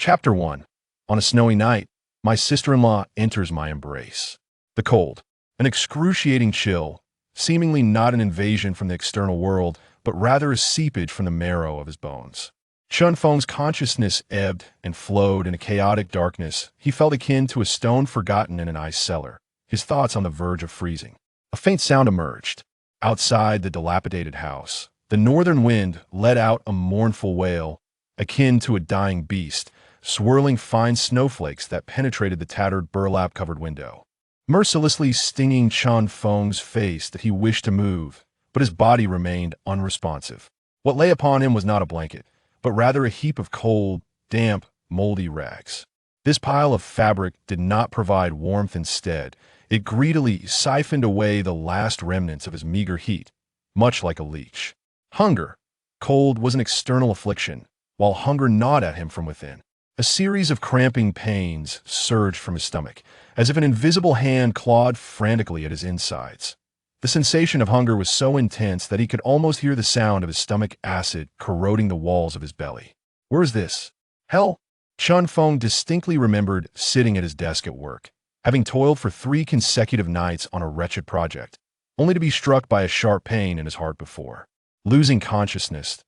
Chapter 1. On a snowy night, my sister-in-law enters my embrace. The cold, an excruciating chill, seemingly not an invasion from the external world, but rather a seepage from the marrow of his bones. Chun Feng's consciousness ebbed and flowed in a chaotic darkness. He felt akin to a stone forgotten in an ice cellar, his thoughts on the verge of freezing. A faint sound emerged. Outside the dilapidated house, the northern wind let out a mournful wail, akin to a dying beast, swirling fine snowflakes that penetrated the tattered burlap-covered window, mercilessly stinging Chun Feng's face that he wished to move, but his body remained unresponsive. What lay upon him was not a blanket, but rather a heap of cold, damp, moldy rags. This pile of fabric did not provide warmth. Instead, it greedily siphoned away the last remnants of his meager heat, much like a leech. Hunger. Cold was an external affliction, while hunger gnawed at him from within. A series of cramping pains surged from his stomach, as if an invisible hand clawed frantically at his insides. The sensation of hunger was so intense that he could almost hear the sound of his stomach acid corroding the walls of his belly. Where is this? Hell? Chun Feng distinctly remembered sitting at his desk at work, having toiled for 3 consecutive nights on a wretched project, only to be struck by a sharp pain in his heart before. Losing consciousness.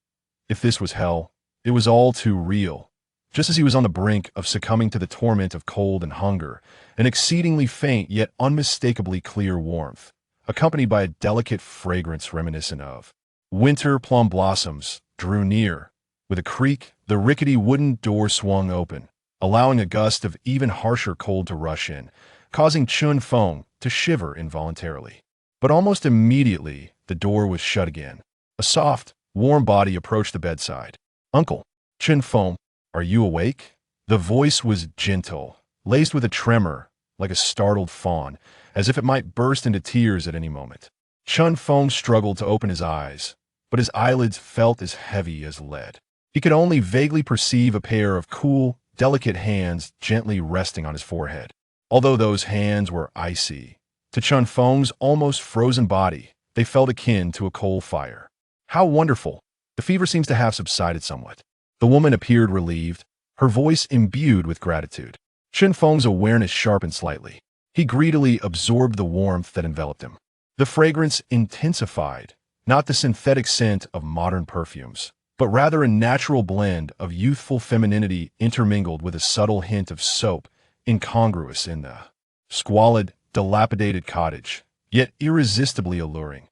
If this was hell, it was all too real. Just as he was on the brink of succumbing to the torment of cold and hunger, an exceedingly faint yet unmistakably clear warmth, accompanied by a delicate fragrance reminiscent of winter plum blossoms, drew near. With a creak, the rickety wooden door swung open, allowing a gust of even harsher cold to rush in, causing Chun Feng to shiver involuntarily. But almost immediately, the door was shut again. A soft, warm body approached the bedside. "Uncle." "Chun Feng, are you awake?" The voice was gentle, laced with a tremor, like a startled fawn, as if it might burst into tears at any moment. Chun Feng struggled to open his eyes, but his eyelids felt as heavy as lead. He could only vaguely perceive a pair of cool, delicate hands gently resting on his forehead. Although those hands were icy, to Chun Feng's almost frozen body, they felt akin to a coal fire. "How wonderful! The fever seems to have subsided somewhat." The woman appeared relieved, her voice imbued with gratitude. Chun Feng's awareness sharpened slightly. He greedily absorbed the warmth that enveloped him. The fragrance intensified, not the synthetic scent of modern perfumes, but rather a natural blend of youthful femininity intermingled with a subtle hint of soap, incongruous in the squalid, dilapidated cottage, yet irresistibly alluring.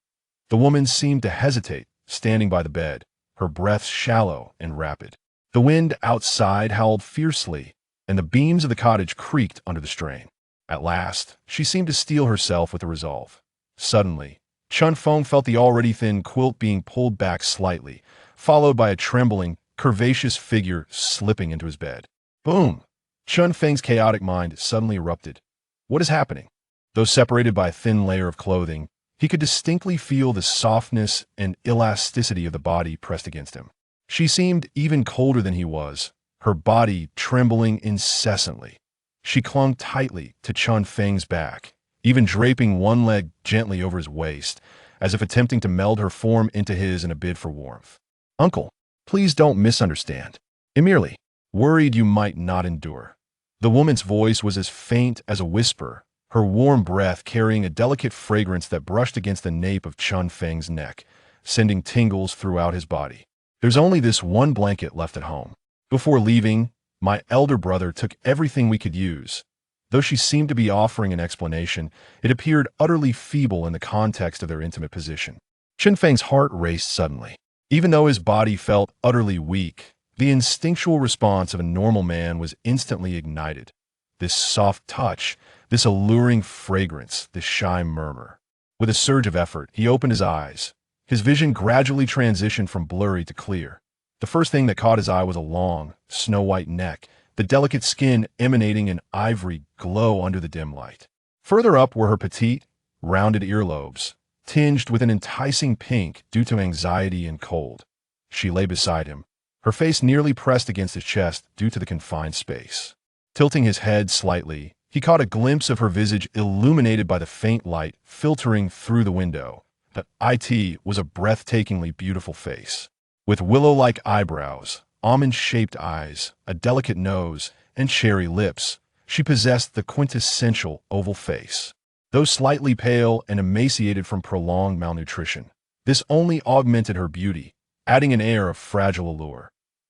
The woman seemed to hesitate, standing by the bed, her breath shallow and rapid. The wind outside howled fiercely, and the beams of the cottage creaked under the strain. At last, she seemed to steel herself with a resolve. Suddenly, Chun Feng felt the already thin quilt being pulled back slightly, followed by a trembling, curvaceous figure slipping into his bed. Boom! Chun Feng's chaotic mind suddenly erupted. What is happening? Though separated by a thin layer of clothing, he could distinctly feel the softness and elasticity of the body pressed against him. She seemed even colder than he was, her body trembling incessantly. She clung tightly to Chun Feng's back, even draping one leg gently over his waist, as if attempting to meld her form into his in a bid for warmth. "Uncle, please don't misunderstand. I'm merely worried you might not endure." The woman's voice was as faint as a whisper, her warm breath carrying a delicate fragrance that brushed against the nape of Chun Feng's neck, sending tingles throughout his body. "There's only this one blanket left at home. Before leaving, my elder brother took everything we could use." Though she seemed to be offering an explanation, it appeared utterly feeble in the context of their intimate position. Chun Feng's heart raced suddenly. Even though his body felt utterly weak, the instinctual response of a normal man was instantly ignited. This soft touch, this alluring fragrance, this shy murmur. With a surge of effort, he opened his eyes. His vision gradually transitioned from blurry to clear. The first thing that caught his eye was a long, snow-white neck, the delicate skin emanating an ivory glow under the dim light. Further up were her petite, rounded earlobes, tinged with an enticing pink due to anxiety and cold. She lay beside him, her face nearly pressed against his chest due to the confined space. Tilting his head slightly, he caught a glimpse of her visage illuminated by the faint light filtering through the window. It was a breathtakingly beautiful face. With willow-like eyebrows, almond-shaped eyes, a delicate nose, and cherry lips, she possessed the quintessential oval face. Though slightly pale and emaciated from prolonged malnutrition, this only augmented her beauty, adding an air of fragile allure.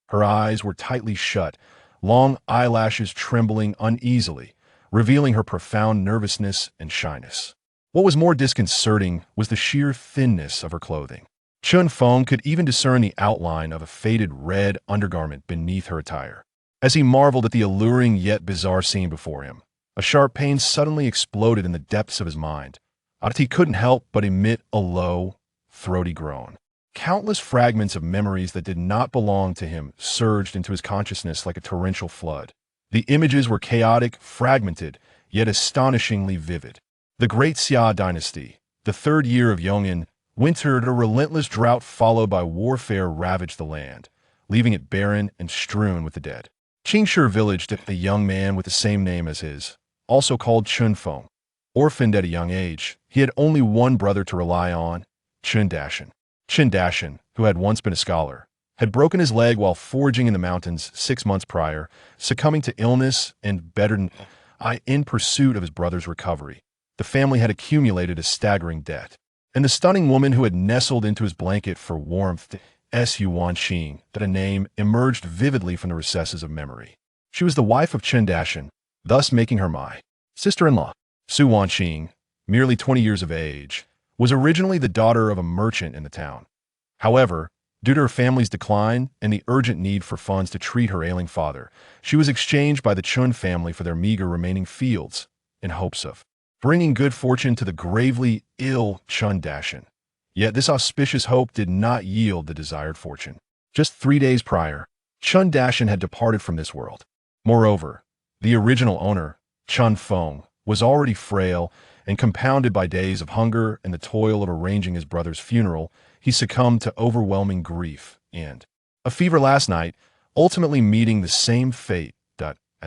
Her eyes were tightly shut, long eyelashes trembling uneasily, revealing her profound nervousness and shyness. What was more disconcerting was the sheer thinness of her clothing. Chun Feng could even discern the outline of a faded red undergarment beneath her attire. As he marveled at the alluring yet bizarre scene before him, a sharp pain suddenly exploded in the depths of his mind. He couldn't help but emit a low, throaty groan. Countless fragments of memories that did not belong to him surged into his consciousness like a torrential flood. The images were chaotic, fragmented, yet astonishingly vivid. The Great Xia dynasty, the third year of Yong'an, wintered a relentless drought followed by warfare ravaged the land, leaving it barren and strewn with the dead. Qingshi village, a young man with the same name as his, also called Chun Feng. Orphaned at a young age, he had only one brother to rely on, Chun Dashan. Chun Dashan, who had once been a scholar, had broken his leg while foraging in the mountains 6 months prior, succumbing to illness and in pursuit of his brother's recovery. The family had accumulated a staggering debt, and the stunning woman who had nestled into his blanket for warmth, Su Wanqing, that a name emerged vividly from the recesses of memory. She was the wife of Chun Dashan, thus making her my sister-in-law. Su Wanqing, merely 20 years of age, was originally the daughter of a merchant in the town. However, due to her family's decline and the urgent need for funds to treat her ailing father, she was exchanged by the Chun family for their meager remaining fields in hopes of bringing good fortune to the gravely ill Chun Dashan. Yet this auspicious hope did not yield the desired fortune. Just 3 days prior, Chun Dashan had departed from this world. Moreover, the original owner, Chun Feng, was already frail and compounded by days of hunger and the toil of arranging his brother's funeral. He succumbed to overwhelming grief and a fever last night, ultimately meeting the same fate.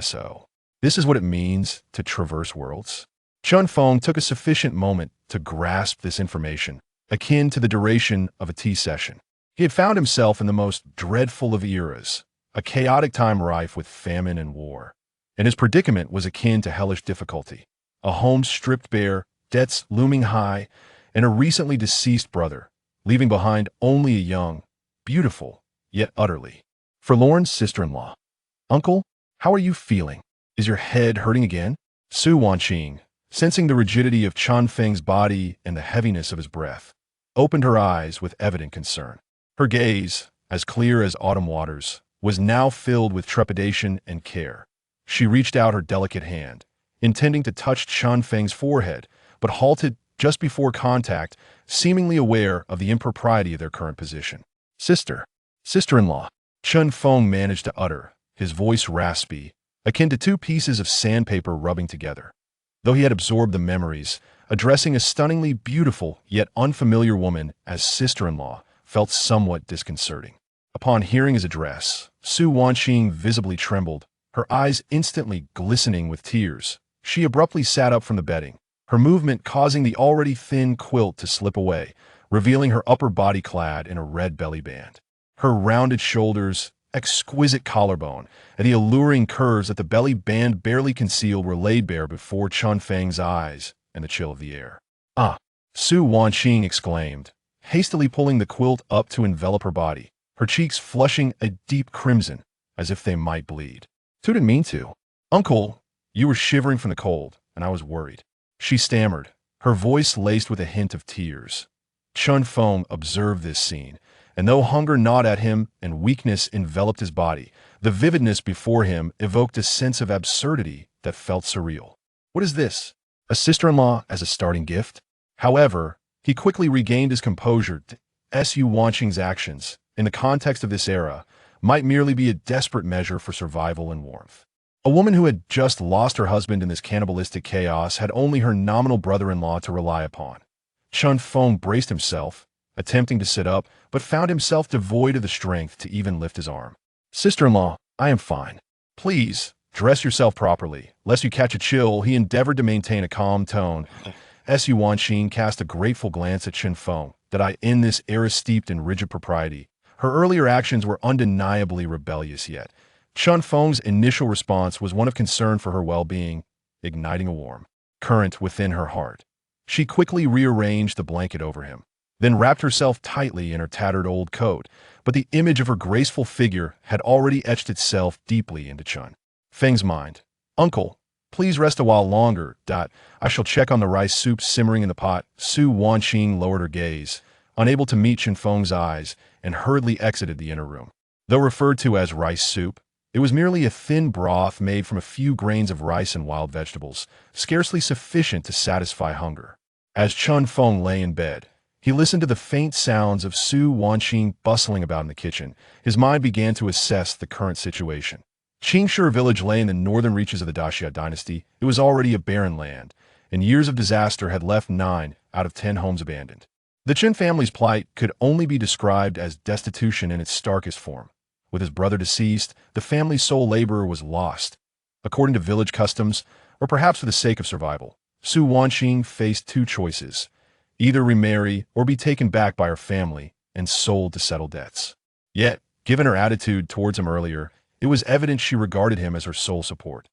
So, this is what it means to traverse worlds. Chun Feng took a sufficient moment to grasp this information, akin to the duration of a tea session. He had found himself in the most dreadful of eras, a chaotic time rife with famine and war, and his predicament was akin to hellish difficulty. A home stripped bare, debts looming high, and a recently deceased brother, leaving behind only a young, beautiful, yet utterly forlorn sister-in-law. "Uncle, how are you feeling? Is your head hurting again?" Su Wanqing, sensing the rigidity of Chun Feng's body and the heaviness of his breath, opened her eyes with evident concern. Her gaze, as clear as autumn waters, was now filled with trepidation and care. She reached out her delicate hand, intending to touch Chun Feng's forehead, but halted just before contact, seemingly aware of the impropriety of their current position. Sister-in-law, Chun Feng managed to utter, his voice raspy, akin to 2 pieces of sandpaper rubbing together. Though he had absorbed the memories, addressing a stunningly beautiful yet unfamiliar woman as sister-in-law felt somewhat disconcerting. Upon hearing his address, Su Wanqing visibly trembled, her eyes instantly glistening with tears. She abruptly sat up from the bedding, her movement causing the already thin quilt to slip away, revealing her upper body clad in a red belly band. Her rounded shoulders, exquisite collarbone, and the alluring curves that the belly band barely concealed were laid bare before Chun Feng's eyes and the chill of the air. "Ah!" Su Wanqing exclaimed, hastily pulling the quilt up to envelop her body, her cheeks flushing a deep crimson, as if they might bleed. "Didn't mean to. Uncle, you were shivering from the cold, and I was worried," she stammered, her voice laced with a hint of tears. Chun Feng observed this scene, and though hunger gnawed at him and weakness enveloped his body, the vividness before him evoked a sense of absurdity that felt surreal. What is this? A sister-in-law as a starting gift? However, he quickly regained his composure. Su Wanqing's actions, in the context of this era, might merely be a desperate measure for survival and warmth. A woman who had just lost her husband in this cannibalistic chaos had only her nominal brother-in-law to rely upon. Chun Feng braced himself, attempting to sit up, but found himself devoid of the strength to even lift his arm. "Sister-in-law, I am fine. Please, dress yourself properly, lest you catch a chill." He endeavored to maintain a calm tone. Su Wanqing cast a grateful glance at Chun Feng, in this era steeped in rigid propriety, Her earlier actions were undeniably rebellious yet. Chun Feng's initial response was one of concern for her well-being, igniting a warm current within her heart. She quickly rearranged the blanket over him, then wrapped herself tightly in her tattered old coat, but the image of her graceful figure had already etched itself deeply into Chun Feng's mind. "Uncle, please rest a while longer. I shall check on the rice soup simmering in the pot." Su Wanqing lowered her gaze, unable to meet Chun Feng's eyes, and hurriedly exited the inner room. Though referred to as rice soup, it was merely a thin broth made from a few grains of rice and wild vegetables, scarcely sufficient to satisfy hunger. As Chun Feng lay in bed, he listened to the faint sounds of Su Wanqing bustling about in the kitchen. His mind began to assess the current situation. Qingshi village lay in the northern reaches of the Daxia dynasty. It was already a barren land, and years of disaster had left 9 out of 10 homes abandoned. The Qin family's plight could only be described as destitution in its starkest form. With his brother deceased, the family's sole laborer was lost. According to village customs, or perhaps for the sake of survival, Su Wanqing faced 2 choices: either remarry or be taken back by her family and sold to settle debts. Yet, given her attitude towards him earlier, it was evident she regarded him as her sole support.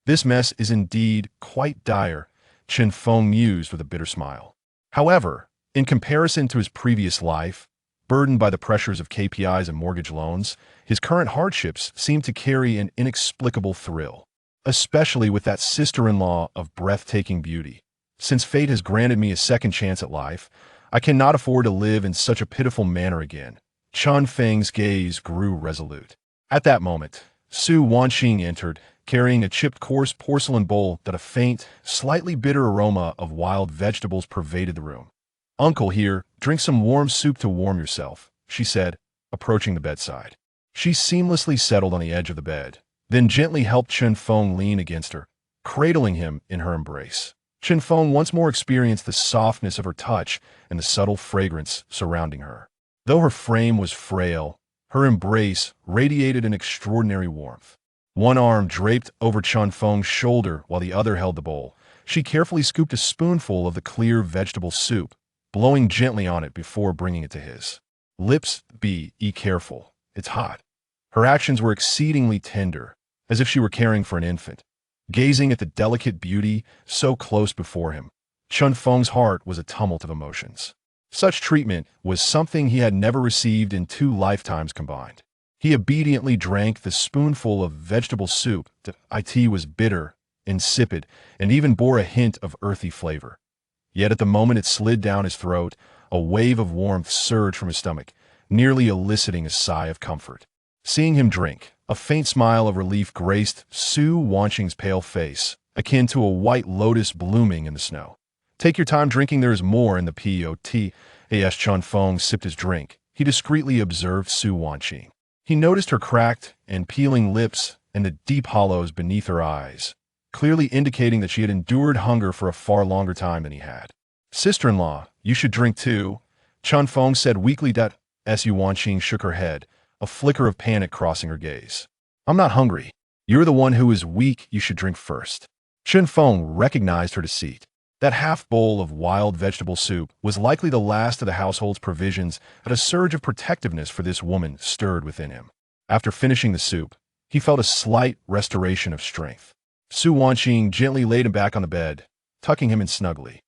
"This mess is indeed quite dire," Qin Feng mused with a bitter smile. However, in comparison to his previous life, burdened by the pressures of KPIs and mortgage loans, his current hardships seemed to carry an inexplicable thrill, especially with that sister-in-law of breathtaking beauty. "Since fate has granted me a second chance at life, I cannot afford to live in such a pitiful manner again." Chun Feng's gaze grew resolute. At that moment, Su Wanqing entered, carrying a chipped coarse porcelain bowl that a faint, slightly bitter aroma of wild vegetables pervaded the room. "Uncle here, drink some warm soup to warm yourself," she said, approaching the bedside. She seamlessly settled on the edge of the bed, then gently helped Chun Feng lean against her, cradling him in her embrace. Chun Feng once more experienced the softness of her touch and the subtle fragrance surrounding her. Though her frame was frail, her embrace radiated an extraordinary warmth. One arm draped over Chun Feng's shoulder while the other held the bowl. She carefully scooped a spoonful of the clear vegetable soup, blowing gently on it before bringing it to his lips. "Be careful, it's hot." Her actions were exceedingly tender, as if she were caring for an infant. Gazing at the delicate beauty so close before him, Chun Feng's heart was a tumult of emotions. Such treatment was something he had never received in 2 lifetimes combined. He obediently drank the spoonful of vegetable soup. It was bitter, insipid, and even bore a hint of earthy flavor. Yet at the moment it slid down his throat, a wave of warmth surged from his stomach, nearly eliciting a sigh of comfort. Seeing him drink, a faint smile of relief graced Su Wanqing's pale face, akin to a white lotus blooming in the snow. "Take your time drinking, there is more in the pot." As Chun Feng sipped his drink, he discreetly observed Su Wanqing. He noticed her cracked and peeling lips and the deep hollows beneath her eyes, clearly indicating that she had endured hunger for a far longer time than he had. "Sister-in-law, you should drink too," Chun Feng said weakly. Su Wanqing shook her head, a flicker of panic crossing her gaze. "I'm not hungry. You're the one who is weak. You should drink first." Chun Feng recognized her deceit. That half bowl of wild vegetable soup was likely the last of the household's provisions, and a surge of protectiveness for this woman stirred within him. After finishing the soup, he felt a slight restoration of strength. Su Wanqing gently laid him back on the bed, tucking him in snugly.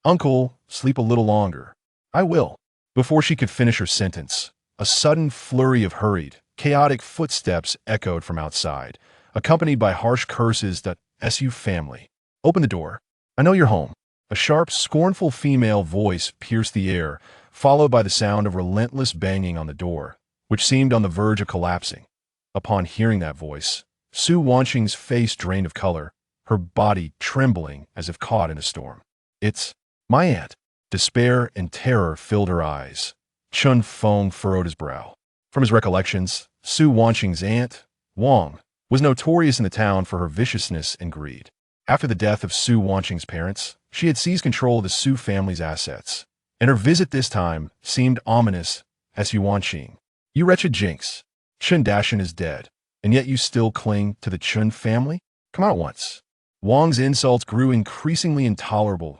"Uncle, sleep a little longer." "I will." Before she could finish her sentence, a sudden flurry of hurried, chaotic footsteps echoed from outside, accompanied by harsh curses. "Su family. Open the door. I know you're home." A sharp, scornful female voice pierced the air, followed by the sound of relentless banging on the door, which seemed on the verge of collapsing. Upon hearing that voice, Su Wanqing's face drained of color, her body trembling as if caught in a storm. "It's my aunt." Despair and terror filled her eyes. Chun Feng furrowed his brow. From his recollections, Su Wanqing's aunt, Wang, was notorious in the town for her viciousness and greed. After the death of Su Wanqing's parents, she had seized control of the Su family's assets, and her visit this time seemed ominous. "Su Wanqing, you wretched jinx. Chun Dashan is dead, and yet you still cling to the Chun family? Come out at once." Wang's insults grew increasingly intolerable.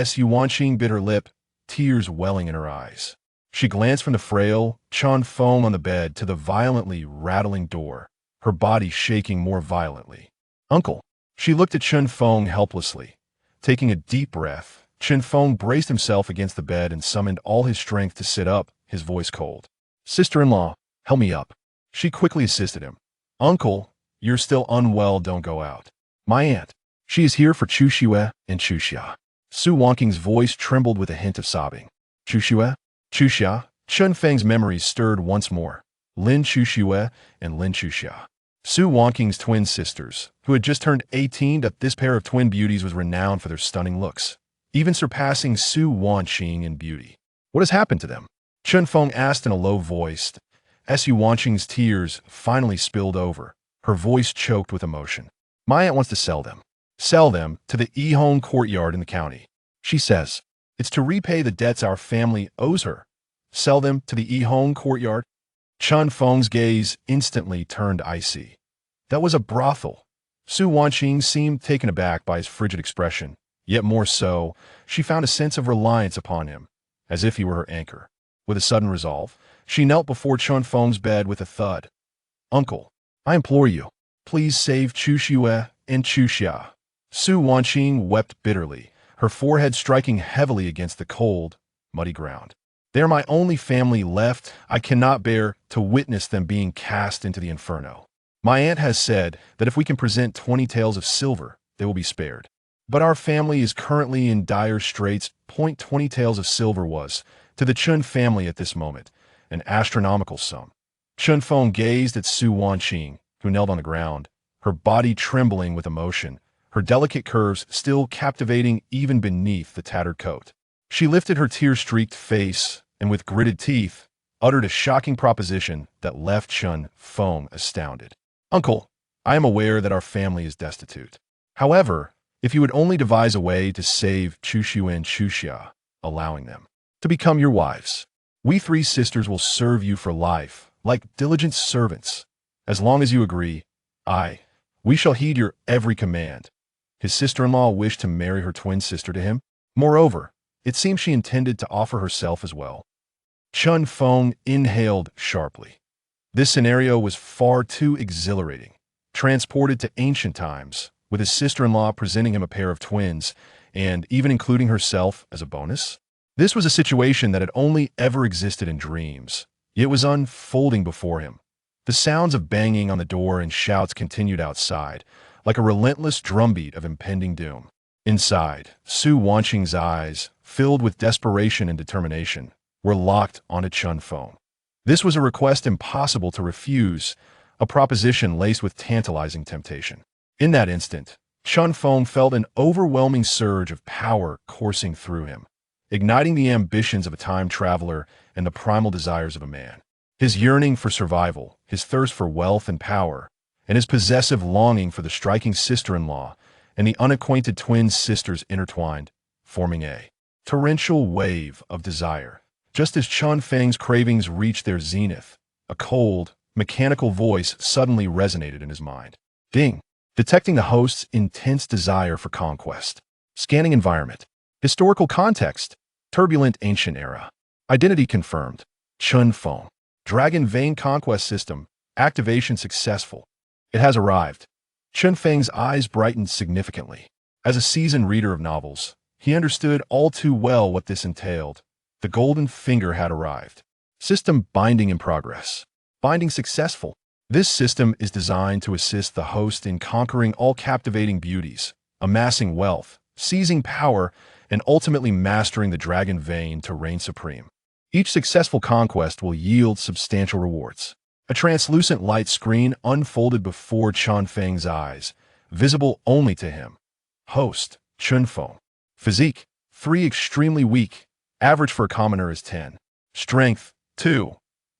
Su Wanqing bit her lip, tears welling in her eyes. She glanced from the frail Chun Feng on the bed to the violently rattling door, her body shaking more violently. Uncle. She looked at Chun Feng helplessly. Taking a deep breath, Chun Feng braced himself against the bed and summoned all his strength to sit up, his voice cold. Sister-in-law, help me up. She quickly assisted him. Uncle, you're still unwell, don't go out. My aunt. She is here for Chu Xue and Chu Xia. Su Wangqing's voice trembled with a hint of sobbing. Chu Xue? Chu Xia? Chun Feng's memories stirred once more. Lin Chu Xue and Lin Chu Xia. Su Wangqing's twin sisters, who had just turned 18, that this pair of twin beauties was renowned for their stunning looks, even surpassing Su Wangqing in beauty. What has happened to them? Chun Feng asked in a low voice. Su Wangqing's tears finally spilled over, her voice choked with emotion. My aunt wants to sell them. Sell them to the Yihong courtyard in the county. She says, it's to repay the debts our family owes her. Sell them to the Yihong courtyard? Chun Feng's gaze instantly turned icy. That was a brothel. Su Wangqing seemed taken aback by his frigid expression, yet more so, she found a sense of reliance upon him, as if he were her anchor. With a sudden resolve, she knelt before Chun Feng's bed with a thud. Uncle, I implore you, please save Chu Xue and Chu Xia. Su Wangqing wept bitterly, her forehead striking heavily against the cold, muddy ground. They are my only family left. I cannot bear to witness them being cast into the inferno. My aunt has said that if we can present 20 taels of silver, they will be spared. But our family is currently in dire straits. 20 taels of silver was, to the Chun family at this moment, an astronomical sum. Chun Feng gazed at Su Wangqing, who knelt on the ground, her body trembling with emotion, her delicate curves still captivating even beneath the tattered coat. She lifted her tear-streaked face and, with gritted teeth, uttered a shocking proposition that left Chun Feng astounded. Uncle, I am aware that our family is destitute. However, if you would only devise a way to save Chu Xue and Chu Xia, allowing them to become your wives, we three sisters will serve you for life, like diligent servants. As long as you agree, we shall heed your every command. His sister-in-law wished to marry her twin sister to him. Moreover, it seemed she intended to offer herself as well. Chun Feng inhaled sharply. This scenario was far too exhilarating. Transported to ancient times, with his sister-in-law presenting him a pair of twins, and even including herself as a bonus. This was a situation that had only ever existed in dreams. It was unfolding before him. The sounds of banging on the door and shouts continued outside, like a relentless drumbeat of impending doom. Inside, Su Wangqing's eyes, filled with desperation and determination, were locked onto Chun Feng. This was a request impossible to refuse, a proposition laced with tantalizing temptation. In that instant, Chun Feng felt an overwhelming surge of power coursing through him, igniting the ambitions of a time traveler and the primal desires of a man. His yearning for survival, his thirst for wealth and power, and his possessive longing for the striking sister-in-law and the unacquainted twin sisters intertwined, forming a torrential wave of desire. Just as Chun Feng's cravings reached their zenith, a cold, mechanical voice suddenly resonated in his mind. Ding! Detecting the host's intense desire for conquest. Scanning environment. Historical context. Turbulent ancient era. Identity confirmed. Chun Feng. Dragon Vein Conquest System. Activation successful. It has arrived. Chun Feng's eyes brightened significantly. As a seasoned reader of novels, he understood all too well what this entailed. The golden finger had arrived. System binding in progress. Binding successful. This system is designed to assist the host in conquering all captivating beauties, amassing wealth, seizing power, and ultimately mastering the dragon vein to reign supreme. Each successful conquest will yield substantial rewards. A translucent light screen unfolded before Chun Feng's eyes, visible only to him. Host, Chun Feng. Physique, 3 extremely weak. Average for a commoner is 10. Strength, 2.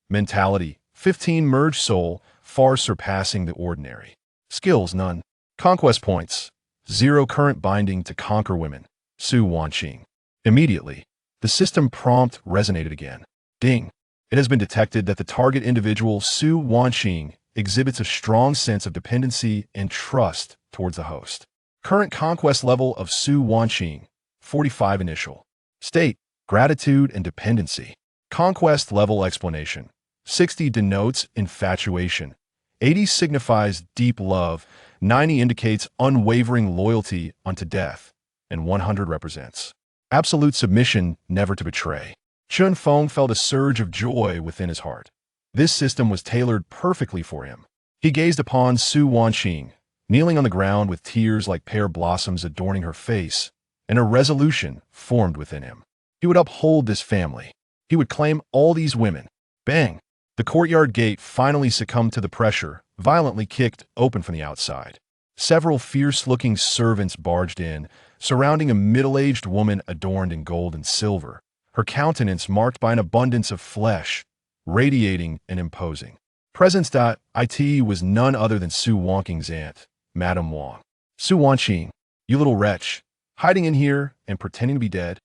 Mentality, 15. Merged soul, far surpassing the ordinary. Skills, none. Conquest points, 0. Current binding to conquer women. Su Wangqing. Immediately, the system prompt resonated again. Ding! It has been detected that the target individual, Su Wangqing, exhibits a strong sense of dependency and trust towards the host. Current conquest level of Su Wangqing, 45. Initial state, gratitude and dependency. Conquest level explanation. 60 denotes infatuation. 80 signifies deep love. 90 indicates unwavering loyalty unto death. And 100 represents absolute submission, never to betray. Chun Feng felt a surge of joy within his heart. This system was tailored perfectly for him. He gazed upon Su Wanqing, kneeling on the ground with tears like pear blossoms adorning her face, and a resolution formed within him. He would uphold this family. He would claim all these women. Bang! The courtyard gate finally succumbed to the pressure, violently kicked open from the outside. Several fierce-looking servants barged in, surrounding a middle-aged woman adorned in gold and silver, her countenance marked by an abundance of flesh, radiating and imposing. Presence.it was none other than Su Wanqing's aunt, Madame Wang. Su Wanqing, you little wretch, hiding in here and pretending to be dead?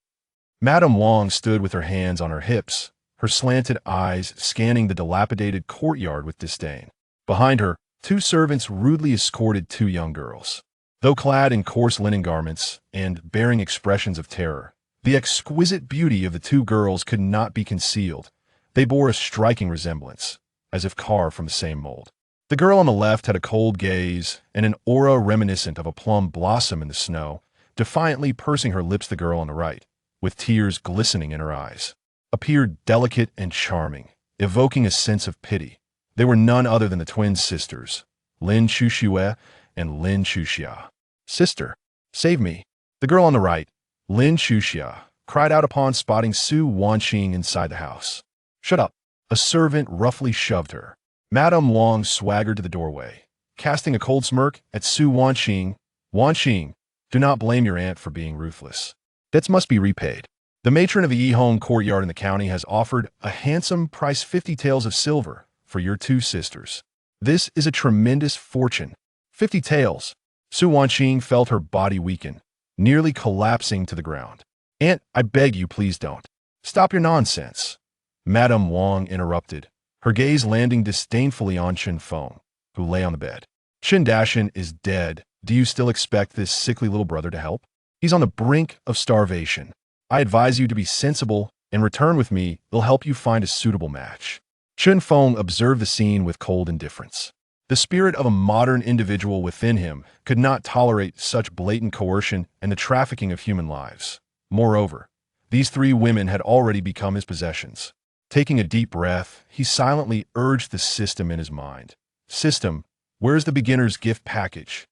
Madame Wang stood with her hands on her hips, her slanted eyes scanning the dilapidated courtyard with disdain. Behind her, two servants rudely escorted two young girls. Though clad in coarse linen garments and bearing expressions of terror, the exquisite beauty of the two girls could not be concealed. They bore a striking resemblance, as if carved from the same mold. The girl on the left had a cold gaze and an aura reminiscent of a plum blossom in the snow, defiantly pursing her lips. The girl on the right, with tears glistening in her eyes, appeared delicate and charming, evoking a sense of pity. They were none other than the twin sisters, Lin Chuxue and Lin Chuxia. Sister, save me. The girl on the right, Lin Chuxia, cried out upon spotting Su Wanqing inside the house. Shut up. A servant roughly shoved her. Madame Wang swaggered to the doorway, casting a cold smirk at Su Wanqing. Wanqing, do not blame your aunt for being ruthless. Debts must be repaid. The matron of the Yihong courtyard in the county has offered a handsome price, 50 taels of silver, for your two sisters. This is a tremendous fortune. 50 taels. Su Wanqing felt her body weaken, nearly collapsing to the ground. Aunt, I beg you, please don't. Stop your nonsense. Madame Wang interrupted, her gaze landing disdainfully on Chun Feng, who lay on the bed. Qin Dashan is dead. Do you still expect this sickly little brother to help? He's on the brink of starvation. I advise you to be sensible and return with me. It'll help you find a suitable match. Chun Feng observed the scene with cold indifference. The spirit of a modern individual within him could not tolerate such blatant coercion and the trafficking of human lives. Moreover, these three women had already become his possessions. Taking a deep breath, he silently urged the system in his mind. System, where's the beginner's gift package?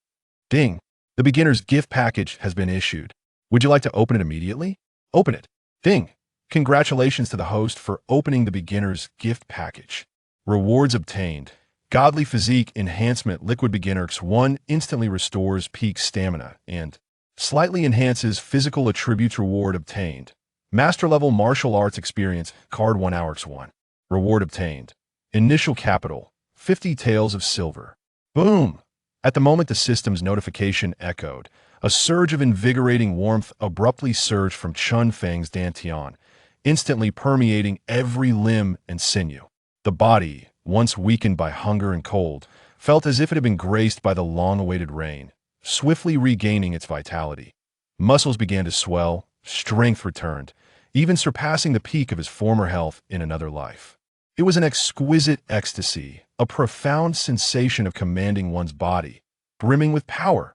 Ding! The beginner's gift package has been issued. Would you like to open it immediately? Open it. Ding! Congratulations to the host for opening the beginner's gift package. Rewards obtained. Godly Physique Enhancement Liquid Beginner X1 instantly restores peak stamina and slightly enhances physical attributes. Reward obtained. Master Level Martial Arts Experience Card 1 Hour X1. Reward obtained. Initial capital, 50 taels of silver. Boom! At the moment the system's notification echoed, a surge of invigorating warmth abruptly surged from Chun Feng's dantian, instantly permeating every limb and sinew. The body, once weakened by hunger and cold, felt as if it had been graced by the long-awaited rain, swiftly regaining its vitality. Muscles began to swell, strength returned, even surpassing the peak of his former health in another life. It was an exquisite ecstasy, a profound sensation of commanding one's body, brimming with power.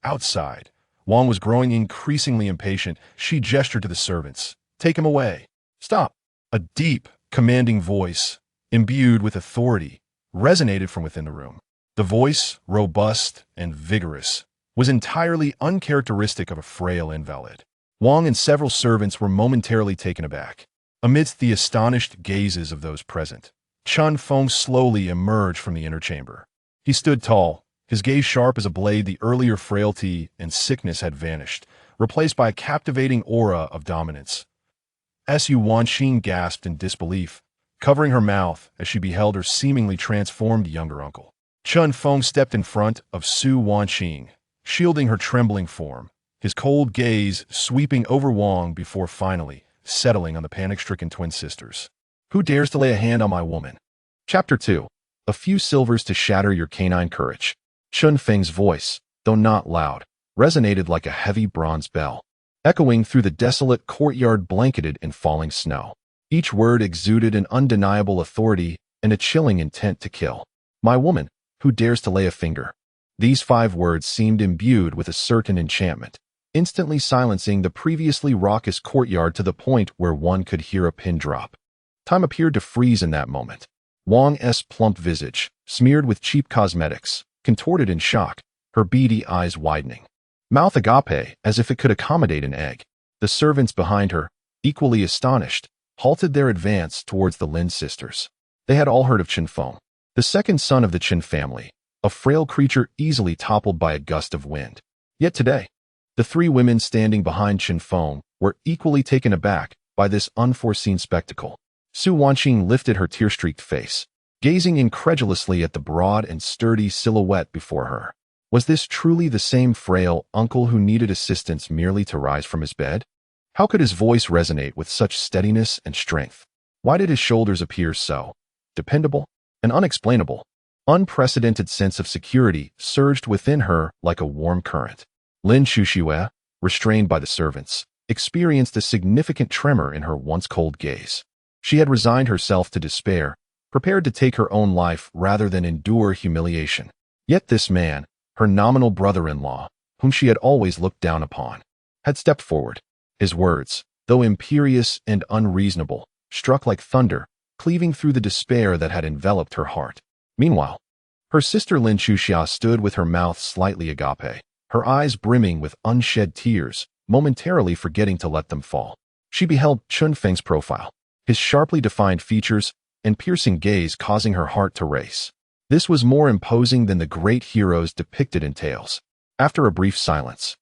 Outside, Wang was growing increasingly impatient. She gestured to the servants. Take him away. Stop. A deep, commanding voice, imbued with authority, resonated from within the room. The voice, robust and vigorous, was entirely uncharacteristic of a frail invalid. Wang and several servants were momentarily taken aback. Amidst the astonished gazes of those present, Chun Feng slowly emerged from the inner chamber. He stood tall, his gaze sharp as a blade. The earlier frailty and sickness had vanished, replaced by a captivating aura of dominance. Su Wanqing gasped in disbelief, covering her mouth as she beheld her seemingly transformed younger uncle. Chun Feng stepped in front of Su Wanqing, shielding her trembling form, his cold gaze sweeping over Wang before finally settling on the panic-stricken twin sisters. Who dares to lay a hand on my woman? Chapter 2. A few silvers to shatter your canine courage. Chun Feng's voice, though not loud, resonated like a heavy bronze bell, echoing through the desolate courtyard blanketed in falling snow. Each word exuded an undeniable authority and a chilling intent to kill. My woman, who dares to lay a finger? These 5 words seemed imbued with a certain enchantment, instantly silencing the previously raucous courtyard to the point where one could hear a pin drop. Time appeared to freeze in that moment. Wang's plump visage, smeared with cheap cosmetics, contorted in shock, her beady eyes widening. Mouth agape as if it could accommodate an egg. The servants behind her, equally astonished, halted their advance towards the Lin sisters. They had all heard of Chen Feng, the second son of the Chen family, a frail creature easily toppled by a gust of wind. Yet today, the 3 women standing behind Chen Feng were equally taken aback by this unforeseen spectacle. Su Wanqing lifted her tear-streaked face, gazing incredulously at the broad and sturdy silhouette before her. Was this truly the same frail uncle who needed assistance merely to rise from his bed? How could his voice resonate with such steadiness and strength? Why did his shoulders appear so dependable and unexplainable? Unprecedented sense of security surged within her like a warm current. Lin Xuxue, restrained by the servants, experienced a significant tremor in her once cold gaze. She had resigned herself to despair, prepared to take her own life rather than endure humiliation. Yet this man, her nominal brother-in-law, whom she had always looked down upon, had stepped forward. His words, though imperious and unreasonable, struck like thunder, cleaving through the despair that had enveloped her heart. Meanwhile, her sister Lin Xuxia stood with her mouth slightly agape, her eyes brimming with unshed tears, momentarily forgetting to let them fall. She beheld Chen Feng's profile, his sharply defined features and piercing gaze causing her heart to race. This was more imposing than the great heroes depicted in tales. After a brief silence,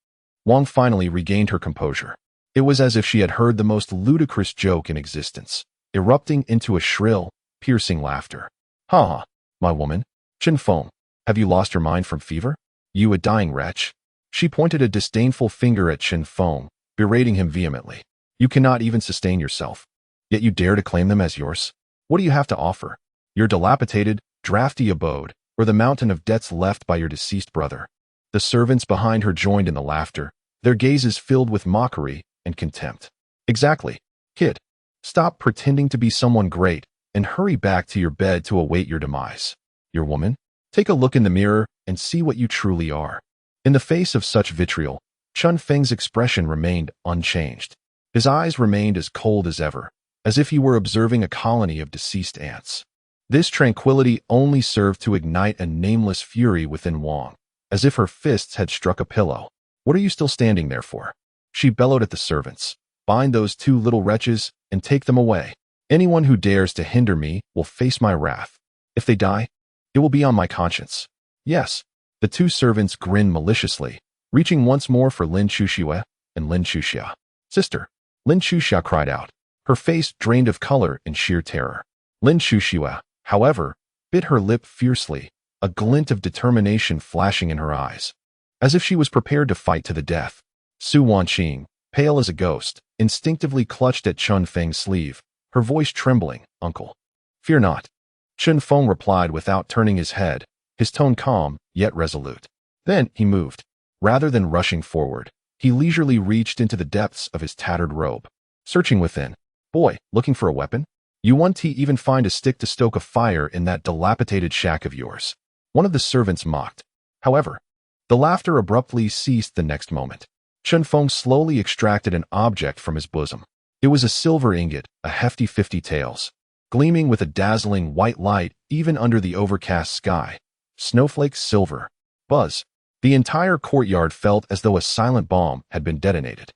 Wang finally regained her composure. It was as if she had heard the most ludicrous joke in existence, erupting into a shrill, piercing laughter. Ha ha, my woman, Chen Feng, have you lost your mind from fever? You a dying wretch? She pointed a disdainful finger at Chen Feng, berating him vehemently. You cannot even sustain yourself, yet you dare to claim them as yours? What do you have to offer? Your dilapidated, drafty abode, or the mountain of debts left by your deceased brother? The servants behind her joined in the laughter, their gazes filled with mockery and contempt. Exactly, kid. Stop pretending to be someone great and hurry back to your bed to await your demise. Your woman, take a look in the mirror and see what you truly are. In the face of such vitriol, Chen Feng's expression remained unchanged. His eyes remained as cold as ever, as if he were observing a colony of deceased ants. This tranquility only served to ignite a nameless fury within Wang, as if her fists had struck a pillow. What are you still standing there for? She bellowed at the servants. Bind those 2 little wretches and take them away. Anyone who dares to hinder me will face my wrath. If they die, it will be on my conscience. Yes. The 2 servants grinned maliciously, reaching once more for Lin Xuxue and Lin Xuxia. Sister, Lin Xuxia cried out, her face drained of color in sheer terror. Lin Xuxue, however, bit her lip fiercely, a glint of determination flashing in her eyes, as if she was prepared to fight to the death. Su Wanqing, pale as a ghost, instinctively clutched at Chen Feng's sleeve, her voice trembling. Uncle, fear not. Chen Feng replied without turning his head, his tone calm, yet resolute. Then he moved. Rather than rushing forward, he leisurely reached into the depths of his tattered robe, searching within. Boy, looking for a weapon? You won't even find a stick to stoke a fire in that dilapidated shack of yours. One of the servants mocked. However, the laughter abruptly ceased the next moment. Chen Feng slowly extracted an object from his bosom. It was a silver ingot, a hefty 50 taels, gleaming with a dazzling white light even under the overcast sky. Snowflake silver. Buzz. The entire courtyard felt as though a silent bomb had been detonated.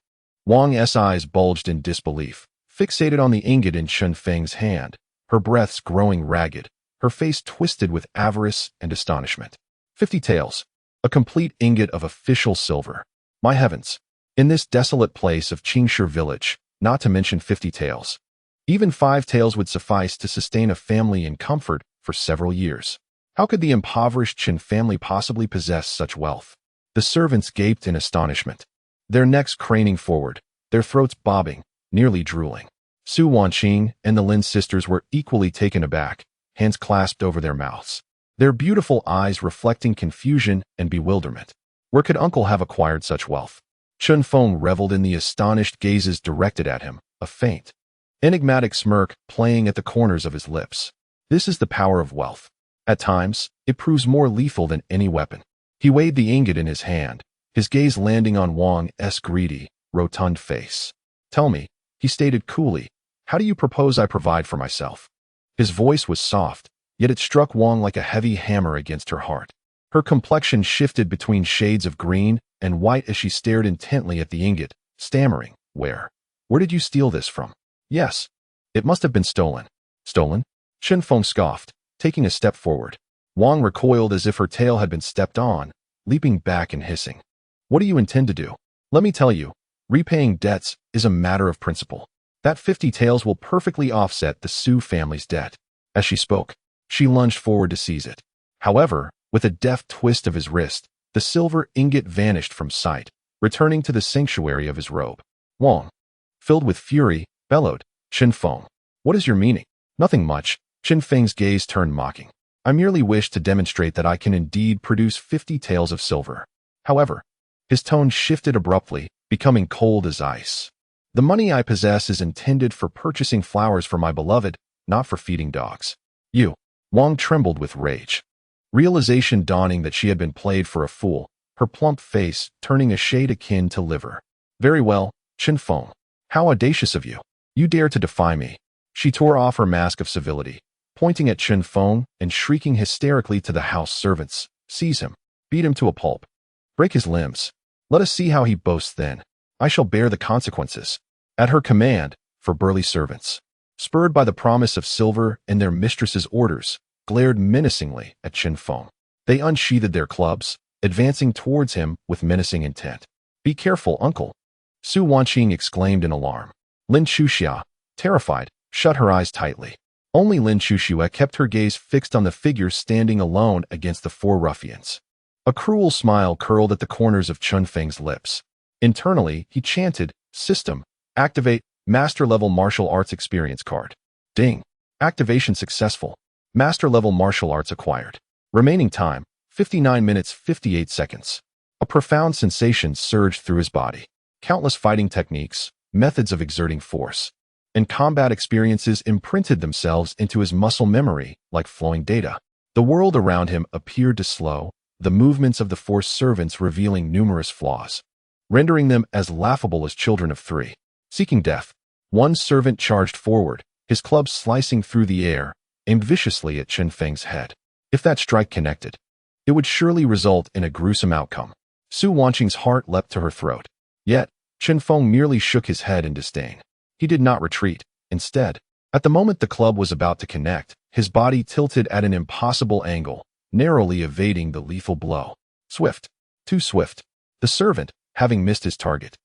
Wang's eyes bulged in disbelief, fixated on the ingot in Chen Feng's hand, her breaths growing ragged, her face twisted with avarice and astonishment. 50 taels. A complete ingot of official silver. My heavens. In this desolate place of Qingshi village, not to mention 50 taels. Even 5 taels would suffice to sustain a family in comfort for several years. How could the impoverished Chen family possibly possess such wealth? The servants gaped in astonishment, their necks craning forward, their throats bobbing, nearly drooling. Su Wanqing and the Lin sisters were equally taken aback, hands clasped over their mouths, their beautiful eyes reflecting confusion and bewilderment. Where could uncle have acquired such wealth? Chen Feng reveled in the astonished gazes directed at him, a faint, enigmatic smirk playing at the corners of his lips. This is the power of wealth. At times, it proves more lethal than any weapon. He weighed the ingot in his hand, his gaze landing on Wang's greedy, rotund face. Tell me, he stated coolly, how do you propose I provide for myself? His voice was soft, yet it struck Wang like a heavy hammer against her heart. Her complexion shifted between shades of green and white as she stared intently at the ingot, stammering, Where did you steal this from? Yes. It must have been stolen. Stolen? Chen Feng scoffed, taking a step forward. Wang recoiled as if her tail had been stepped on, leaping back and hissing. What do you intend to do? Let me tell you, repaying debts is a matter of principle. That 50 taels will perfectly offset the Su family's debt. As she spoke, she lunged forward to seize it. However, with a deft twist of his wrist, the silver ingot vanished from sight, returning to the sanctuary of his robe. Wang, filled with fury, bellowed, Chen Feng, what is your meaning? Nothing much. Chen Feng's gaze turned mocking. I merely wish to demonstrate that I can indeed produce 50 taels of silver. However, his tone shifted abruptly, becoming cold as ice. The money I possess is intended for purchasing flowers for my beloved, not for feeding dogs. You. Wang trembled with rage. Realization dawning that she had been played for a fool, her plump face turning a shade akin to liver. Very well, Chen Feng. How audacious of you. You dare to defy me. She tore off her mask of civility, pointing at Chen Feng and shrieking hysterically to the house servants. Seize him. Beat him to a pulp. Break his limbs. Let us see how he boasts then. I shall bear the consequences. At her command, for burly servants, spurred by the promise of silver and their mistress's orders, glared menacingly at Chen Feng. They unsheathed their clubs, advancing towards him with menacing intent. Be careful, uncle. Su Wanqing exclaimed in alarm. Lin Chuxia, terrified, shut her eyes tightly. Only Lin Chuxia kept her gaze fixed on the figure standing alone against the four ruffians. A cruel smile curled at the corners of Chen Feng's lips. Internally, he chanted, System, activate, Master-level martial arts experience card. Ding. Activation successful. Master-level martial arts acquired. Remaining time, 59 minutes 58 seconds. A profound sensation surged through his body. Countless fighting techniques, methods of exerting force, and combat experiences imprinted themselves into his muscle memory like flowing data. The world around him appeared to slow, the movements of the four servants revealing numerous flaws, rendering them as laughable as children of 3. Seeking death, one servant charged forward, his club slicing through the air, aimed viciously at Chen Feng's head. If that strike connected, it would surely result in a gruesome outcome. Su Wanqing's heart leapt to her throat. Yet, Chen Feng merely shook his head in disdain. He did not retreat. Instead, at the moment the club was about to connect, his body tilted at an impossible angle, narrowly evading the lethal blow. Swift. Too swift. The servant, having missed his target,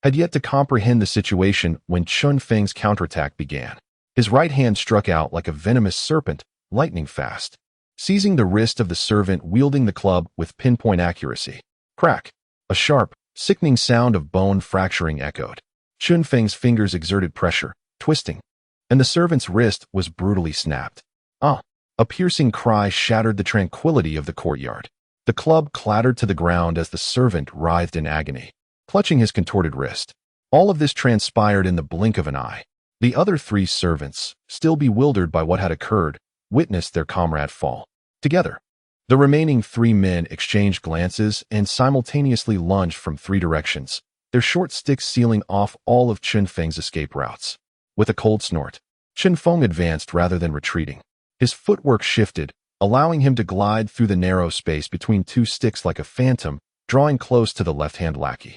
had yet to comprehend the situation when Chen Feng's counterattack began. His right hand struck out like a venomous serpent, lightning fast, seizing the wrist of the servant wielding the club with pinpoint accuracy. Crack! A sharp, sickening sound of bone fracturing echoed. Chen Feng's fingers exerted pressure, twisting, and the servant's wrist was brutally snapped. Ah! A piercing cry shattered the tranquility of the courtyard. The club clattered to the ground as the servant writhed in agony, clutching his contorted wrist. All of this transpired in the blink of an eye. The other 3 servants, still bewildered by what had occurred, witnessed their comrade fall. Together, the remaining 3 men exchanged glances and simultaneously lunged from 3 directions, their short sticks sealing off all of Chen Feng's escape routes. With a cold snort, Chen Feng advanced rather than retreating. His footwork shifted, allowing him to glide through the narrow space between 2 sticks like a phantom, drawing close to the left-hand lackey.